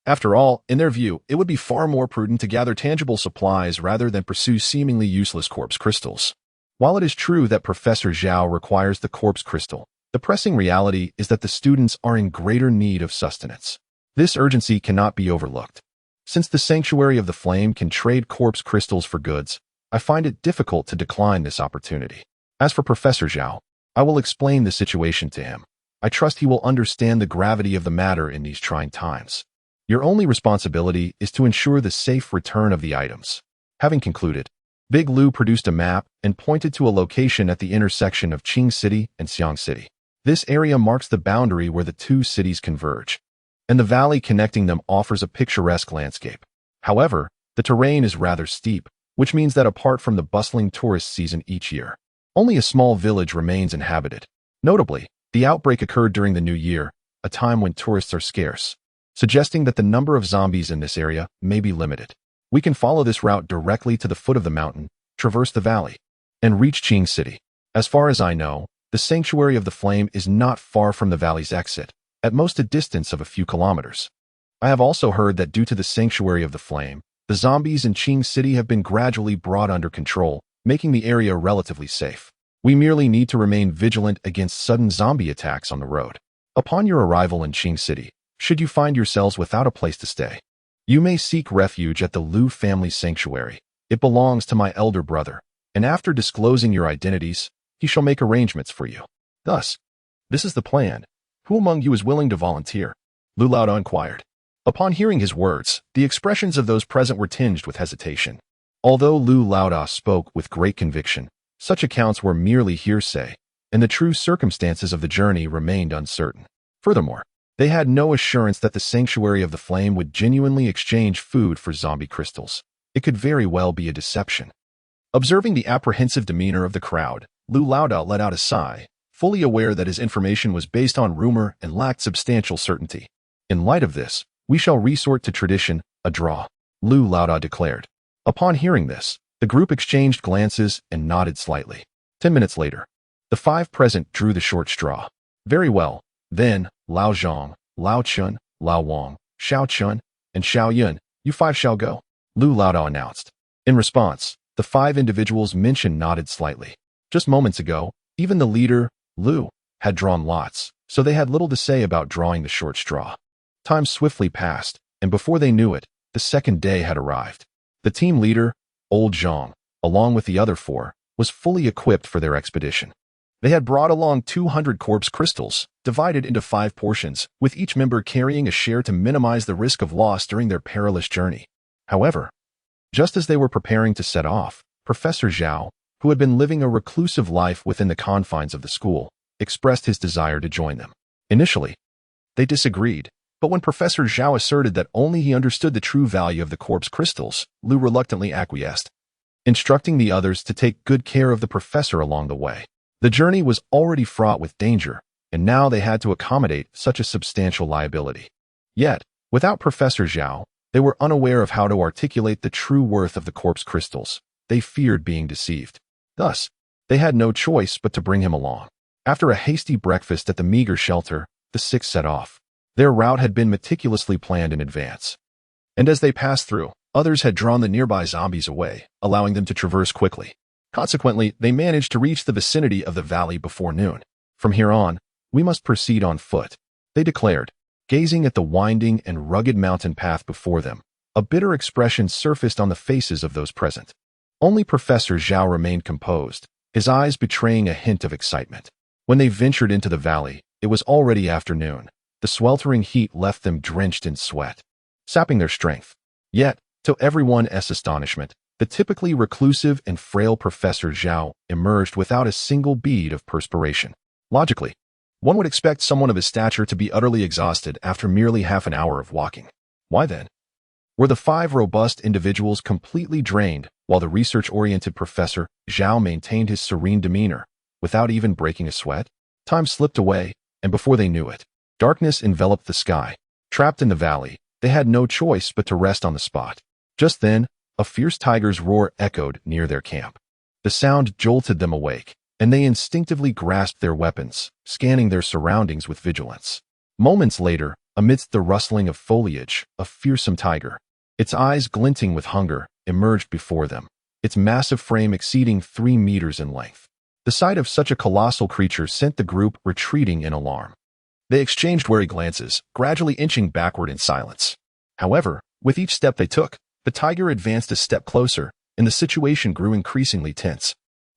S1: After all, in their view, it would be far more prudent to gather tangible supplies rather than pursue seemingly useless corpse crystals. While it is true that Professor Zhao requires the corpse crystal, the pressing reality is that the students are in greater need of sustenance. This urgency cannot be overlooked. Since the Sanctuary of the Flame can trade corpse crystals for goods, I find it difficult to decline this opportunity. As for Professor Zhao, I will explain the situation to him. I trust he will understand the gravity of the matter in these trying times. Your only responsibility is to ensure the safe return of the items. Having concluded, Big Lu produced a map and pointed to a location at the intersection of Qing City and Xiang City. This area marks the boundary where the two cities converge, and the valley connecting them offers a picturesque landscape. However, the terrain is rather steep, which means that apart from the bustling tourist season each year, only a small village remains inhabited. Notably, the outbreak occurred during the New Year, a time when tourists are scarce, suggesting that the number of zombies in this area may be limited. We can follow this route directly to the foot of the mountain, traverse the valley, and reach Qing City. As far as I know, the Sanctuary of the Flame is not far from the valley's exit, at most a distance of a few kilometers. I have also heard that due to the Sanctuary of the Flame, the zombies in Qing City have been gradually brought under control, making the area relatively safe. We merely need to remain vigilant against sudden zombie attacks on the road. Upon your arrival in Qing City, should you find yourselves without a place to stay, you may seek refuge at the Lu family sanctuary. It belongs to my elder brother, and after disclosing your identities, he shall make arrangements for you. Thus, this is the plan. Who among you is willing to volunteer? Lu Laodao inquired. Upon hearing his words, the expressions of those present were tinged with hesitation. Although Lu Laodao spoke with great conviction, such accounts were merely hearsay, and the true circumstances of the journey remained uncertain. Furthermore, they had no assurance that the Sanctuary of the Flame would genuinely exchange food for zombie crystals. It could very well be a deception. Observing the apprehensive demeanor of the crowd, Lu Laodao let out a sigh, fully aware that his information was based on rumor and lacked substantial certainty. In light of this, we shall resort to tradition, a draw, Lu Laodao declared. Upon hearing this, the group exchanged glances and nodded slightly. 10 minutes later, the five present drew the short straw. Very well, then, Lao Zhang, Lao Chun, Lao Wang, Xiao Chun, and Xiao Yun, you five shall go, Lu Laodao announced. In response, The 5 individuals mentioned nodded slightly. Just moments ago, even the leader, Lu, had drawn lots, so they had little to say about drawing the short straw. Time swiftly passed, and before they knew it, the second day had arrived. The team leader, Old Jiang, along with the other 4, was fully equipped for their expedition. They had brought along 200 corpse crystals, divided into 5 portions, with each member carrying a share to minimize the risk of loss during their perilous journey. However, just as they were preparing to set off, Professor Zhao, who had been living a reclusive life within the confines of the school, expressed his desire to join them. Initially, they disagreed, but when Professor Zhao asserted that only he understood the true value of the corpse crystals, Lu reluctantly acquiesced, instructing the others to take good care of the professor along the way. The journey was already fraught with danger, and now they had to accommodate such a substantial liability. Yet, without Professor Zhao, they were unaware of how to articulate the true worth of the corpse crystals. They feared being deceived. Thus, they had no choice but to bring him along. After a hasty breakfast at the meager shelter, the 6 set off. Their route had been meticulously planned in advance. And as they passed through, others had drawn the nearby zombies away, allowing them to traverse quickly. Consequently, they managed to reach the vicinity of the valley before noon. From here on, we must proceed on foot, they declared, gazing at the winding and rugged mountain path before them. A bitter expression surfaced on the faces of those present. Only Professor Zhao remained composed, his eyes betraying a hint of excitement. When they ventured into the valley, it was already afternoon. The sweltering heat left them drenched in sweat, sapping their strength. Yet, to everyone's astonishment, the typically reclusive and frail Professor Zhao emerged without a single bead of perspiration. Logically, one would expect someone of his stature to be utterly exhausted after merely half an hour of walking. Why then? Were the 5 robust individuals completely drained, while the research-oriented Professor Zhao maintained his serene demeanor, without even breaking a sweat? Time slipped away, and before they knew it, darkness enveloped the sky. Trapped in the valley, they had no choice but to rest on the spot. Just then, a fierce tiger's roar echoed near their camp. The sound jolted them awake, and they instinctively grasped their weapons, scanning their surroundings with vigilance. Moments later, amidst the rustling of foliage, a fearsome tiger, its eyes glinting with hunger, emerged before them, its massive frame exceeding 3 meters in length. The sight of such a colossal creature sent the group retreating in alarm. They exchanged wary glances, gradually inching backward in silence. However, with each step they took, the tiger advanced a step closer, and the situation grew increasingly tense.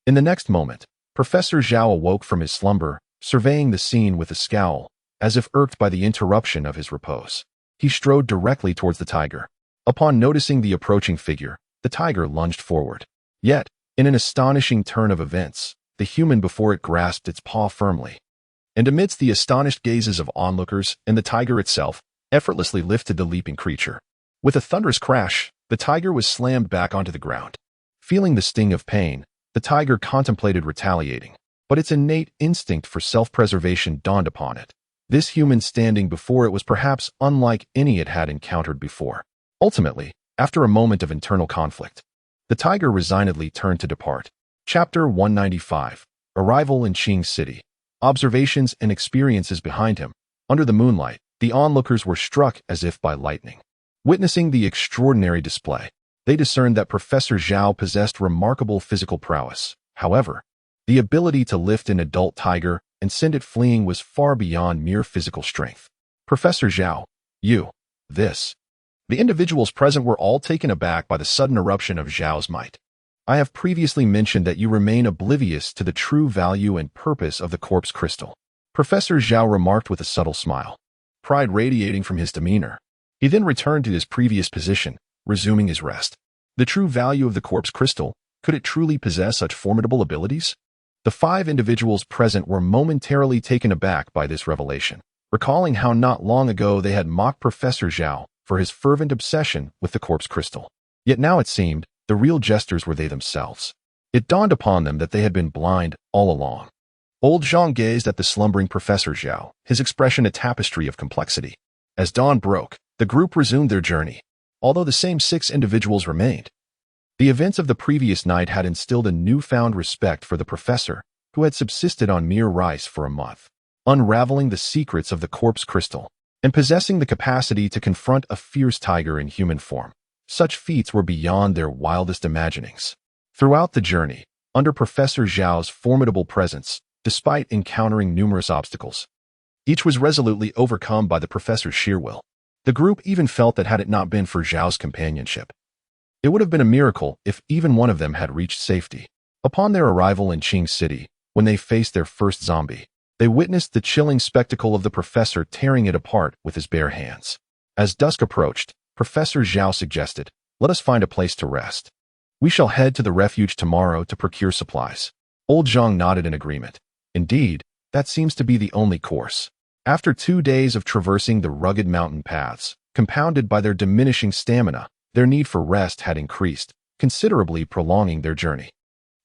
S1: In the next moment, Professor Zhao awoke from his slumber, surveying the scene with a scowl, as if irked by the interruption of his repose. He strode directly towards the tiger. Upon noticing the approaching figure, the tiger lunged forward. Yet, in an astonishing turn of events, the human before it grasped its paw firmly. And amidst the astonished gazes of onlookers and the tiger itself, effortlessly lifted the leaping creature. With a thunderous crash, the tiger was slammed back onto the ground. Feeling the sting of pain, the tiger contemplated retaliating, but its innate instinct for self-preservation dawned upon it. This human standing before it was perhaps unlike any it had encountered before. Ultimately, after a moment of internal conflict, the tiger resignedly turned to depart. Chapter 195. Arrival in Qing City. Observations and experiences behind him. Under the moonlight, the onlookers were struck as if by lightning. Witnessing the extraordinary display, they discerned that Professor Zhao possessed remarkable physical prowess. However, the ability to lift an adult tiger and send it fleeing was far beyond mere physical strength. Professor Jiang Yu, this. The individuals present were all taken aback by the sudden eruption of Zhao's might. I have previously mentioned that you remain oblivious to the true value and purpose of the corpse crystal. Professor Zhao remarked with a subtle smile, pride radiating from his demeanor. He then returned to his previous position, resuming his rest. The true value of the corpse crystal, could it truly possess such formidable abilities? The 5 individuals present were momentarily taken aback by this revelation, recalling how not long ago they had mocked Professor Zhao for his fervent obsession with the corpse crystal. Yet now it seemed, the real jesters were they themselves. It dawned upon them that they had been blind all along. Old Zhang gazed at the slumbering Professor Zhao, his expression a tapestry of complexity. As dawn broke, the group resumed their journey, although the same 6 individuals remained. The events of the previous night had instilled a newfound respect for the professor, who had subsisted on mere rice for a month, unraveling the secrets of the corpse crystal, and possessing the capacity to confront a fierce tiger in human form. Such feats were beyond their wildest imaginings. Throughout the journey, under Professor Zhao's formidable presence, despite encountering numerous obstacles, each was resolutely overcome by the professor's sheer will. The group even felt that had it not been for Zhao's companionship, it would have been a miracle if even one of them had reached safety. Upon their arrival in Qing City, when they faced their first zombie, they witnessed the chilling spectacle of the professor tearing it apart with his bare hands. As dusk approached, Professor Zhao suggested, "Let us find a place to rest. We shall head to the refuge tomorrow to procure supplies." Old Zhang nodded in agreement. Indeed, that seems to be the only course. After 2 days of traversing the rugged mountain paths, compounded by their diminishing stamina, their need for rest had increased, considerably prolonging their journey.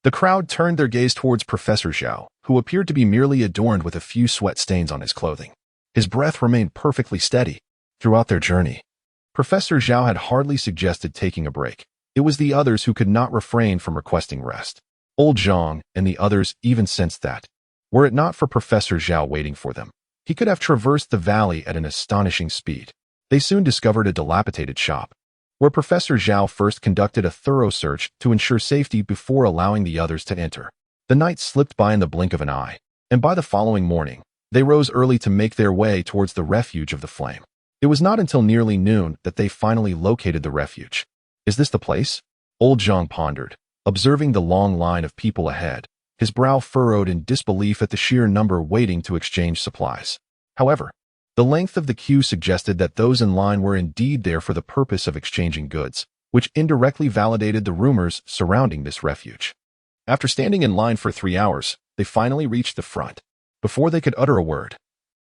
S1: The crowd turned their gaze towards Professor Zhao, who appeared to be merely adorned with a few sweat stains on his clothing. His breath remained perfectly steady. Throughout their journey, Professor Zhao had hardly suggested taking a break. It was the others who could not refrain from requesting rest. Old Zhang and the others even sensed that, were it not for Professor Zhao waiting for them, he could have traversed the valley at an astonishing speed. They soon discovered a dilapidated shop, where Professor Zhao first conducted a thorough search to ensure safety before allowing the others to enter. The night slipped by in the blink of an eye, and by the following morning, they rose early to make their way towards the refuge of the flame. It was not until nearly noon that they finally located the refuge. "Is this the place?" Old Zhang pondered, observing the long line of people ahead, his brow furrowed in disbelief at the sheer number waiting to exchange supplies. However, the length of the queue suggested that those in line were indeed there for the purpose of exchanging goods, which indirectly validated the rumors surrounding this refuge. After standing in line for 3 hours, they finally reached the front. Before they could utter a word,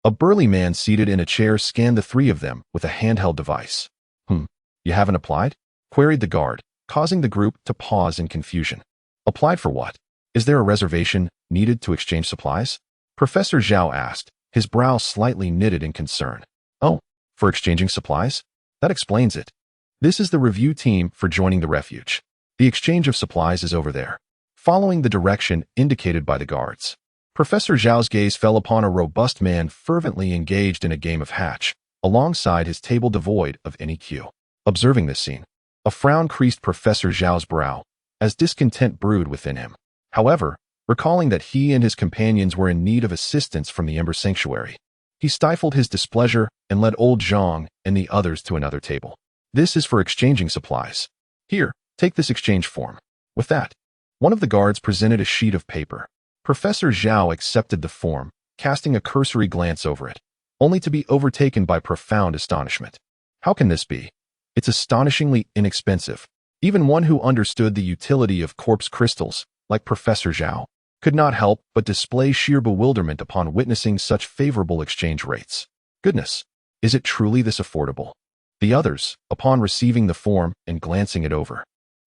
S1: a burly man seated in a chair scanned the three of them with a handheld device. You haven't applied?" queried the guard, causing the group to pause in confusion. "Applied for what? Is there a reservation needed to exchange supplies?" Professor Zhao asked, his brow slightly knitted in concern. "Oh, for exchanging supplies? That explains it. This is the review team for joining the refuge. The exchange of supplies is over there." Following the direction indicated by the guards, Professor Zhao's gaze fell upon a robust man fervently engaged in a game of hatch, alongside his table devoid of any cue. Observing this scene, a frown creased Professor Zhao's brow, as discontent brewed within him. However, recalling that he and his companions were in need of assistance from the Ember Sanctuary, he stifled his displeasure and led Old Zhang and the others to another table. "This is for exchanging supplies. Here, take this exchange form." With that, one of the guards presented a sheet of paper. Professor Zhao accepted the form, casting a cursory glance over it, only to be overtaken by profound astonishment. How can this be? It's astonishingly inexpensive. Even one who understood the utility of corpse crystals, like Professor Zhao, could not help but display sheer bewilderment upon witnessing such favorable exchange rates. Goodness, is it truly this affordable? The others, upon receiving the form and glancing it over,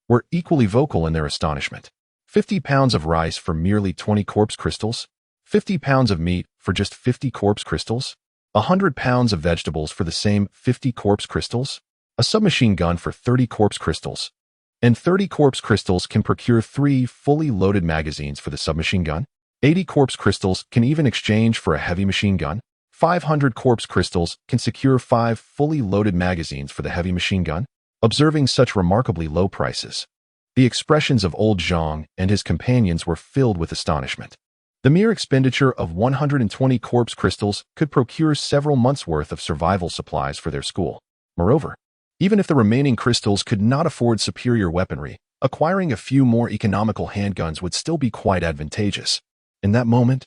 S1: were equally vocal in their astonishment. 50 pounds of rice for merely 20 corpse crystals? 50 pounds of meat for just 50 corpse crystals? 100 pounds of vegetables for the same 50 corpse crystals? A submachine gun for 30 corpse crystals? And 30 corpse crystals can procure 3 fully loaded magazines for the submachine gun? 80 corpse crystals can even exchange for a heavy machine gun? 500 corpse crystals can secure 5 fully loaded magazines for the heavy machine gun? Observing such remarkably low prices, the expressions of Old Zhang and his companions were filled with astonishment. The mere expenditure of 120 corpse crystals could procure several months' worth of survival supplies for their school. Moreover, even if the remaining crystals could not afford superior weaponry, acquiring a few more economical handguns would still be quite advantageous. In that moment,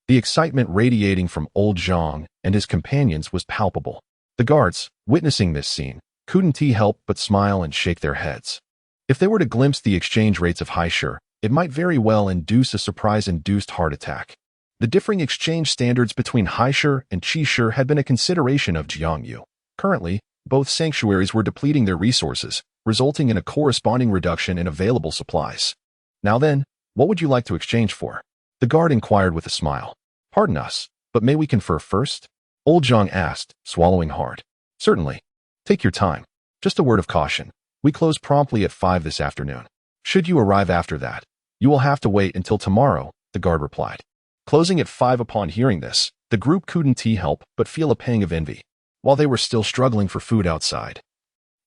S1: the excitement radiating from Old Zhang and his companions was palpable. The guards, witnessing this scene, couldn't help but smile and shake their heads. If they were to glimpse the exchange rates of Haishur, it might very well induce a surprise-induced heart attack. The differing exchange standards between Haishur and Qishur had been a consideration of Jiang Yu. Currently, both sanctuaries were depleting their resources, resulting in a corresponding reduction in available supplies. "Now then, what would you like to exchange for?" the guard inquired with a smile. "Pardon us, but may we confer first?" Old Zhang asked, swallowing hard. "Certainly. Take your time. Just a word of caution. We close promptly at 5 this afternoon. Should you arrive after that, you will have to wait until tomorrow," the guard replied. Closing at 5 upon hearing this, the group couldn't help but feel a pang of envy. While they were still struggling for food outside,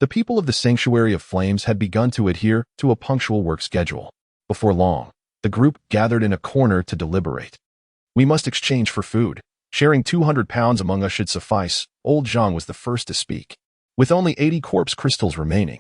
S1: The people of the Sanctuary of Flames had begun to adhere to a punctual work schedule. Before long, the group gathered in a corner to deliberate. We must exchange for food. Sharing 200 pounds among us should suffice. Old Jiang was the first to speak. With only 80 corpse crystals remaining,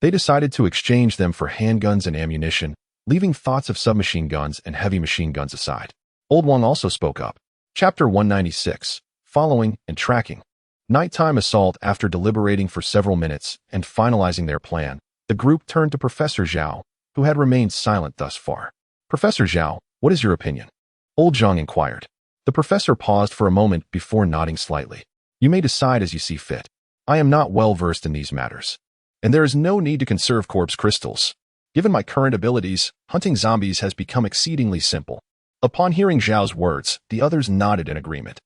S1: they decided to exchange them for handguns and ammunition, leaving thoughts of submachine guns and heavy machine guns aside. Old Wang also spoke up. Chapter 196, Following and Tracking. Nighttime assault. After deliberating for several minutes and finalizing their plan, the group turned to Professor Zhao, who had remained silent thus far. Professor Zhao, what is your opinion? Old Jiang inquired. The professor paused for a moment before nodding slightly. You may decide as you see fit. I am not well versed in these matters, and there is no need to conserve corpse crystals. Given my current abilities, hunting zombies has become exceedingly simple. Upon hearing Zhao's words, the others nodded in agreement,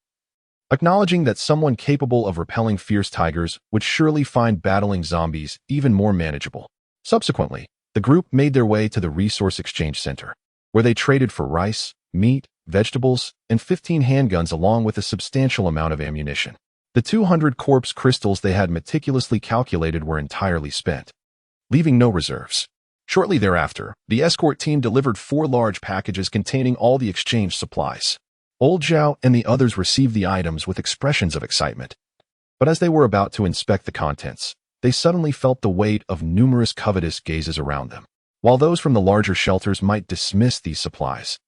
S1: acknowledging that someone capable of repelling fierce tigers would surely find battling zombies even more manageable. Subsequently, the group made their way to the Resource Exchange Center, where they traded for rice, meat, vegetables, and 15 handguns along with a substantial amount of ammunition. The 200 corpse crystals they had meticulously calculated were entirely spent, leaving no reserves. Shortly thereafter, the escort team delivered 4 large packages containing all the exchange supplies. Old Zhao and the others received the items with expressions of excitement. But as they were about to inspect the contents, they suddenly felt the weight of numerous covetous gazes around them. While those from the larger shelters might dismiss these supplies,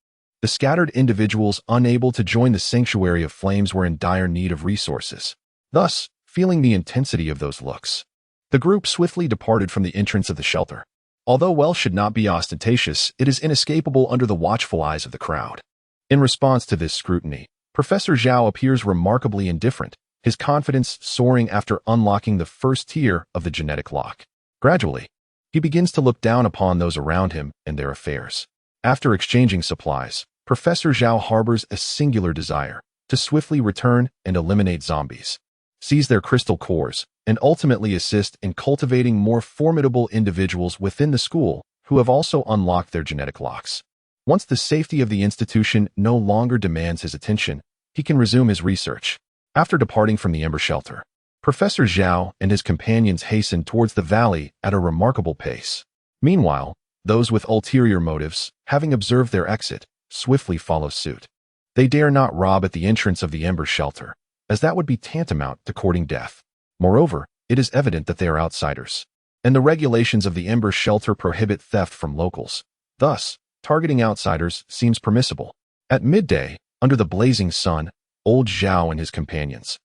S1: the scattered individuals unable to join the Sanctuary of Flames were in dire need of resources. Thus, feeling the intensity of those looks, the group swiftly departed from the entrance of the shelter. Although wealth should not be ostentatious, it is inescapable under the watchful eyes of the crowd. In response to this scrutiny, Professor Zhao appears remarkably indifferent, his confidence soaring after unlocking the first tier of the genetic lock. Gradually, he begins to look down upon those around him and their affairs. After exchanging supplies, Professor Zhao harbors a singular desire to swiftly return and eliminate zombies, seize their crystal cores, and ultimately assist in cultivating more formidable individuals within the school who have also unlocked their genetic locks. Once the safety of the institution no longer demands his attention, he can resume his research. After departing from the Ember Shelter, Professor Zhao and his companions hasten towards the valley at a remarkable pace. Meanwhile, those with ulterior motives, having observed their exit, swiftly follow suit. They dare not rob at the entrance of the Ember Shelter, as that would be tantamount to courting death. Moreover, it is evident that they are outsiders, and the regulations of the Ember Shelter prohibit theft from locals. Thus, targeting outsiders seems permissible. At midday, under the blazing sun, old Zhao and his companions,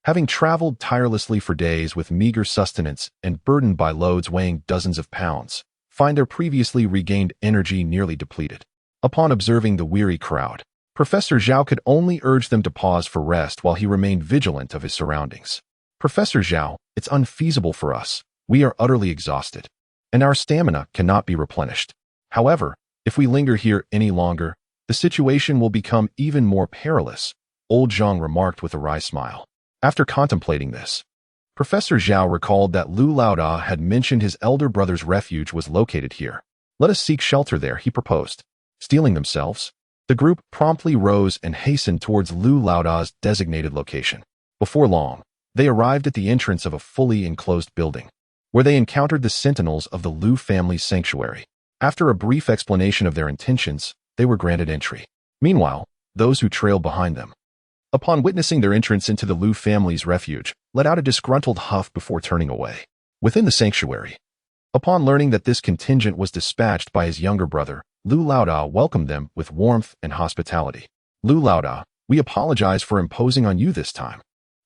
S1: having traveled tirelessly for days with meager sustenance and burdened by loads weighing dozens of pounds, find their previously regained energy nearly depleted. Upon observing the weary crowd, Professor Zhao could only urge them to pause for rest while he remained vigilant of his surroundings. Professor Zhao, it's unfeasible for us. We are utterly exhausted, and our stamina cannot be replenished. However, if we linger here any longer, the situation will become even more perilous, old Zhang remarked with a wry smile. After contemplating this, Professor Zhao recalled that Lu Laoda had mentioned his elder brother's refuge was located here. Let us seek shelter there, he proposed. Steeling themselves, the group promptly rose and hastened towards Lu Laoda's designated location. Before long, they arrived at the entrance of a fully enclosed building, where they encountered the sentinels of the Lu family's sanctuary. After a brief explanation of their intentions, they were granted entry. Meanwhile, those who trailed behind them, upon witnessing their entrance into the Lu family's refuge, let out a disgruntled huff before turning away. Within the sanctuary, upon learning that this contingent was dispatched by his younger brother, Lu Laoda welcomed them with warmth and hospitality. Lu Laoda, we apologize for imposing on you this time,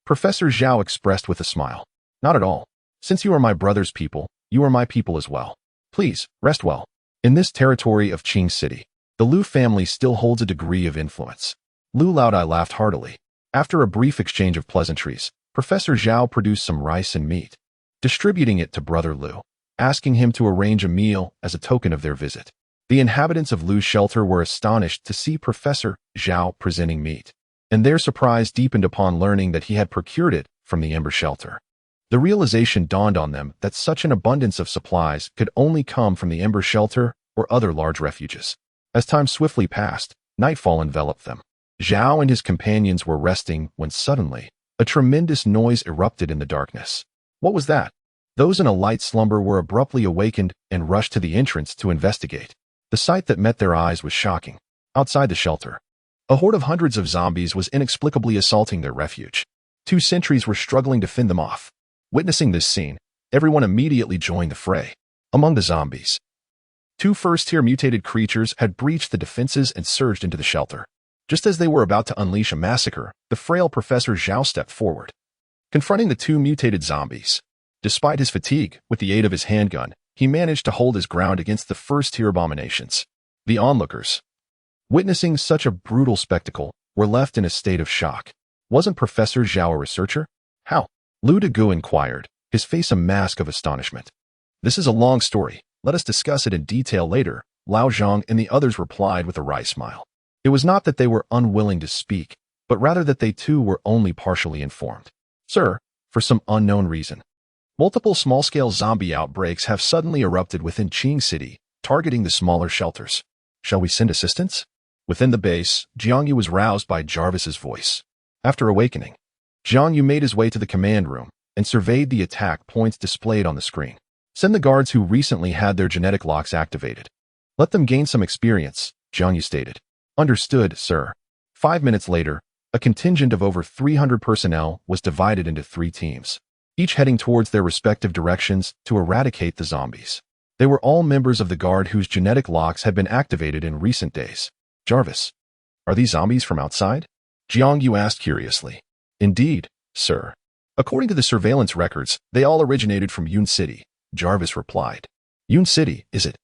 S1: Professor Zhao expressed with a smile. Not at all. Since you are my brother's people, you are my people as well. Please, rest well. In this territory of Qing City, the Lu family still holds a degree of influence. Lu Laodai laughed heartily. After a brief exchange of pleasantries, Professor Zhao produced some rice and meat, distributing it to Brother Lu, asking him to arrange a meal as a token of their visit. The inhabitants of Lu's shelter were astonished to see Professor Zhao presenting meat, and their surprise deepened upon learning that he had procured it from the Ember Shelter. The realization dawned on them that such an abundance of supplies could only come from the Ember Shelter or other large refuges. As time swiftly passed, nightfall enveloped them. Zhao and his companions were resting when suddenly, a tremendous noise erupted in the darkness. What was that? Those in a light slumber were abruptly awakened and rushed to the entrance to investigate. The sight that met their eyes was shocking. Outside the shelter, a horde of hundreds of zombies was inexplicably assaulting their refuge. 2 sentries were struggling to fend them off. Witnessing this scene, everyone immediately joined the fray. Among the zombies, 2 first-tier mutated creatures had breached the defenses and surged into the shelter. Just as they were about to unleash a massacre, the frail Professor Zhao stepped forward. Confronting the 2 mutated zombies, despite his fatigue, with the aid of his handgun, he managed to hold his ground against the first-tier abominations. The onlookers, witnessing such a brutal spectacle, were left in a state of shock. Wasn't Professor Zhao a researcher? How? Lu Degu inquired, his face a mask of astonishment. This is a long story. Let us discuss it in detail later, Lao Zhang and the others replied with a wry smile. It was not that they were unwilling to speak, but rather that they too were only partially informed. Sir, for some unknown reason, multiple small-scale zombie outbreaks have suddenly erupted within Qing City, targeting the smaller shelters. Shall we send assistance? Within the base, Jiang Yu was roused by Jarvis's voice. After awakening, Jiang Yu made his way to the command room and surveyed the attack points displayed on the screen. Send the guards who recently had their genetic locks activated. Let them gain some experience, Jiang Yu stated. Understood, sir. 5 minutes later, a contingent of over 300 personnel was divided into 3 teams, each heading towards their respective directions to eradicate the zombies. They were all members of the guard whose genetic locks had been activated in recent days. Jarvis, are these zombies from outside? Jiang Yu asked curiously. Indeed, sir. According to the surveillance records, they all originated from Yun City, Jarvis replied. Yun City, is it?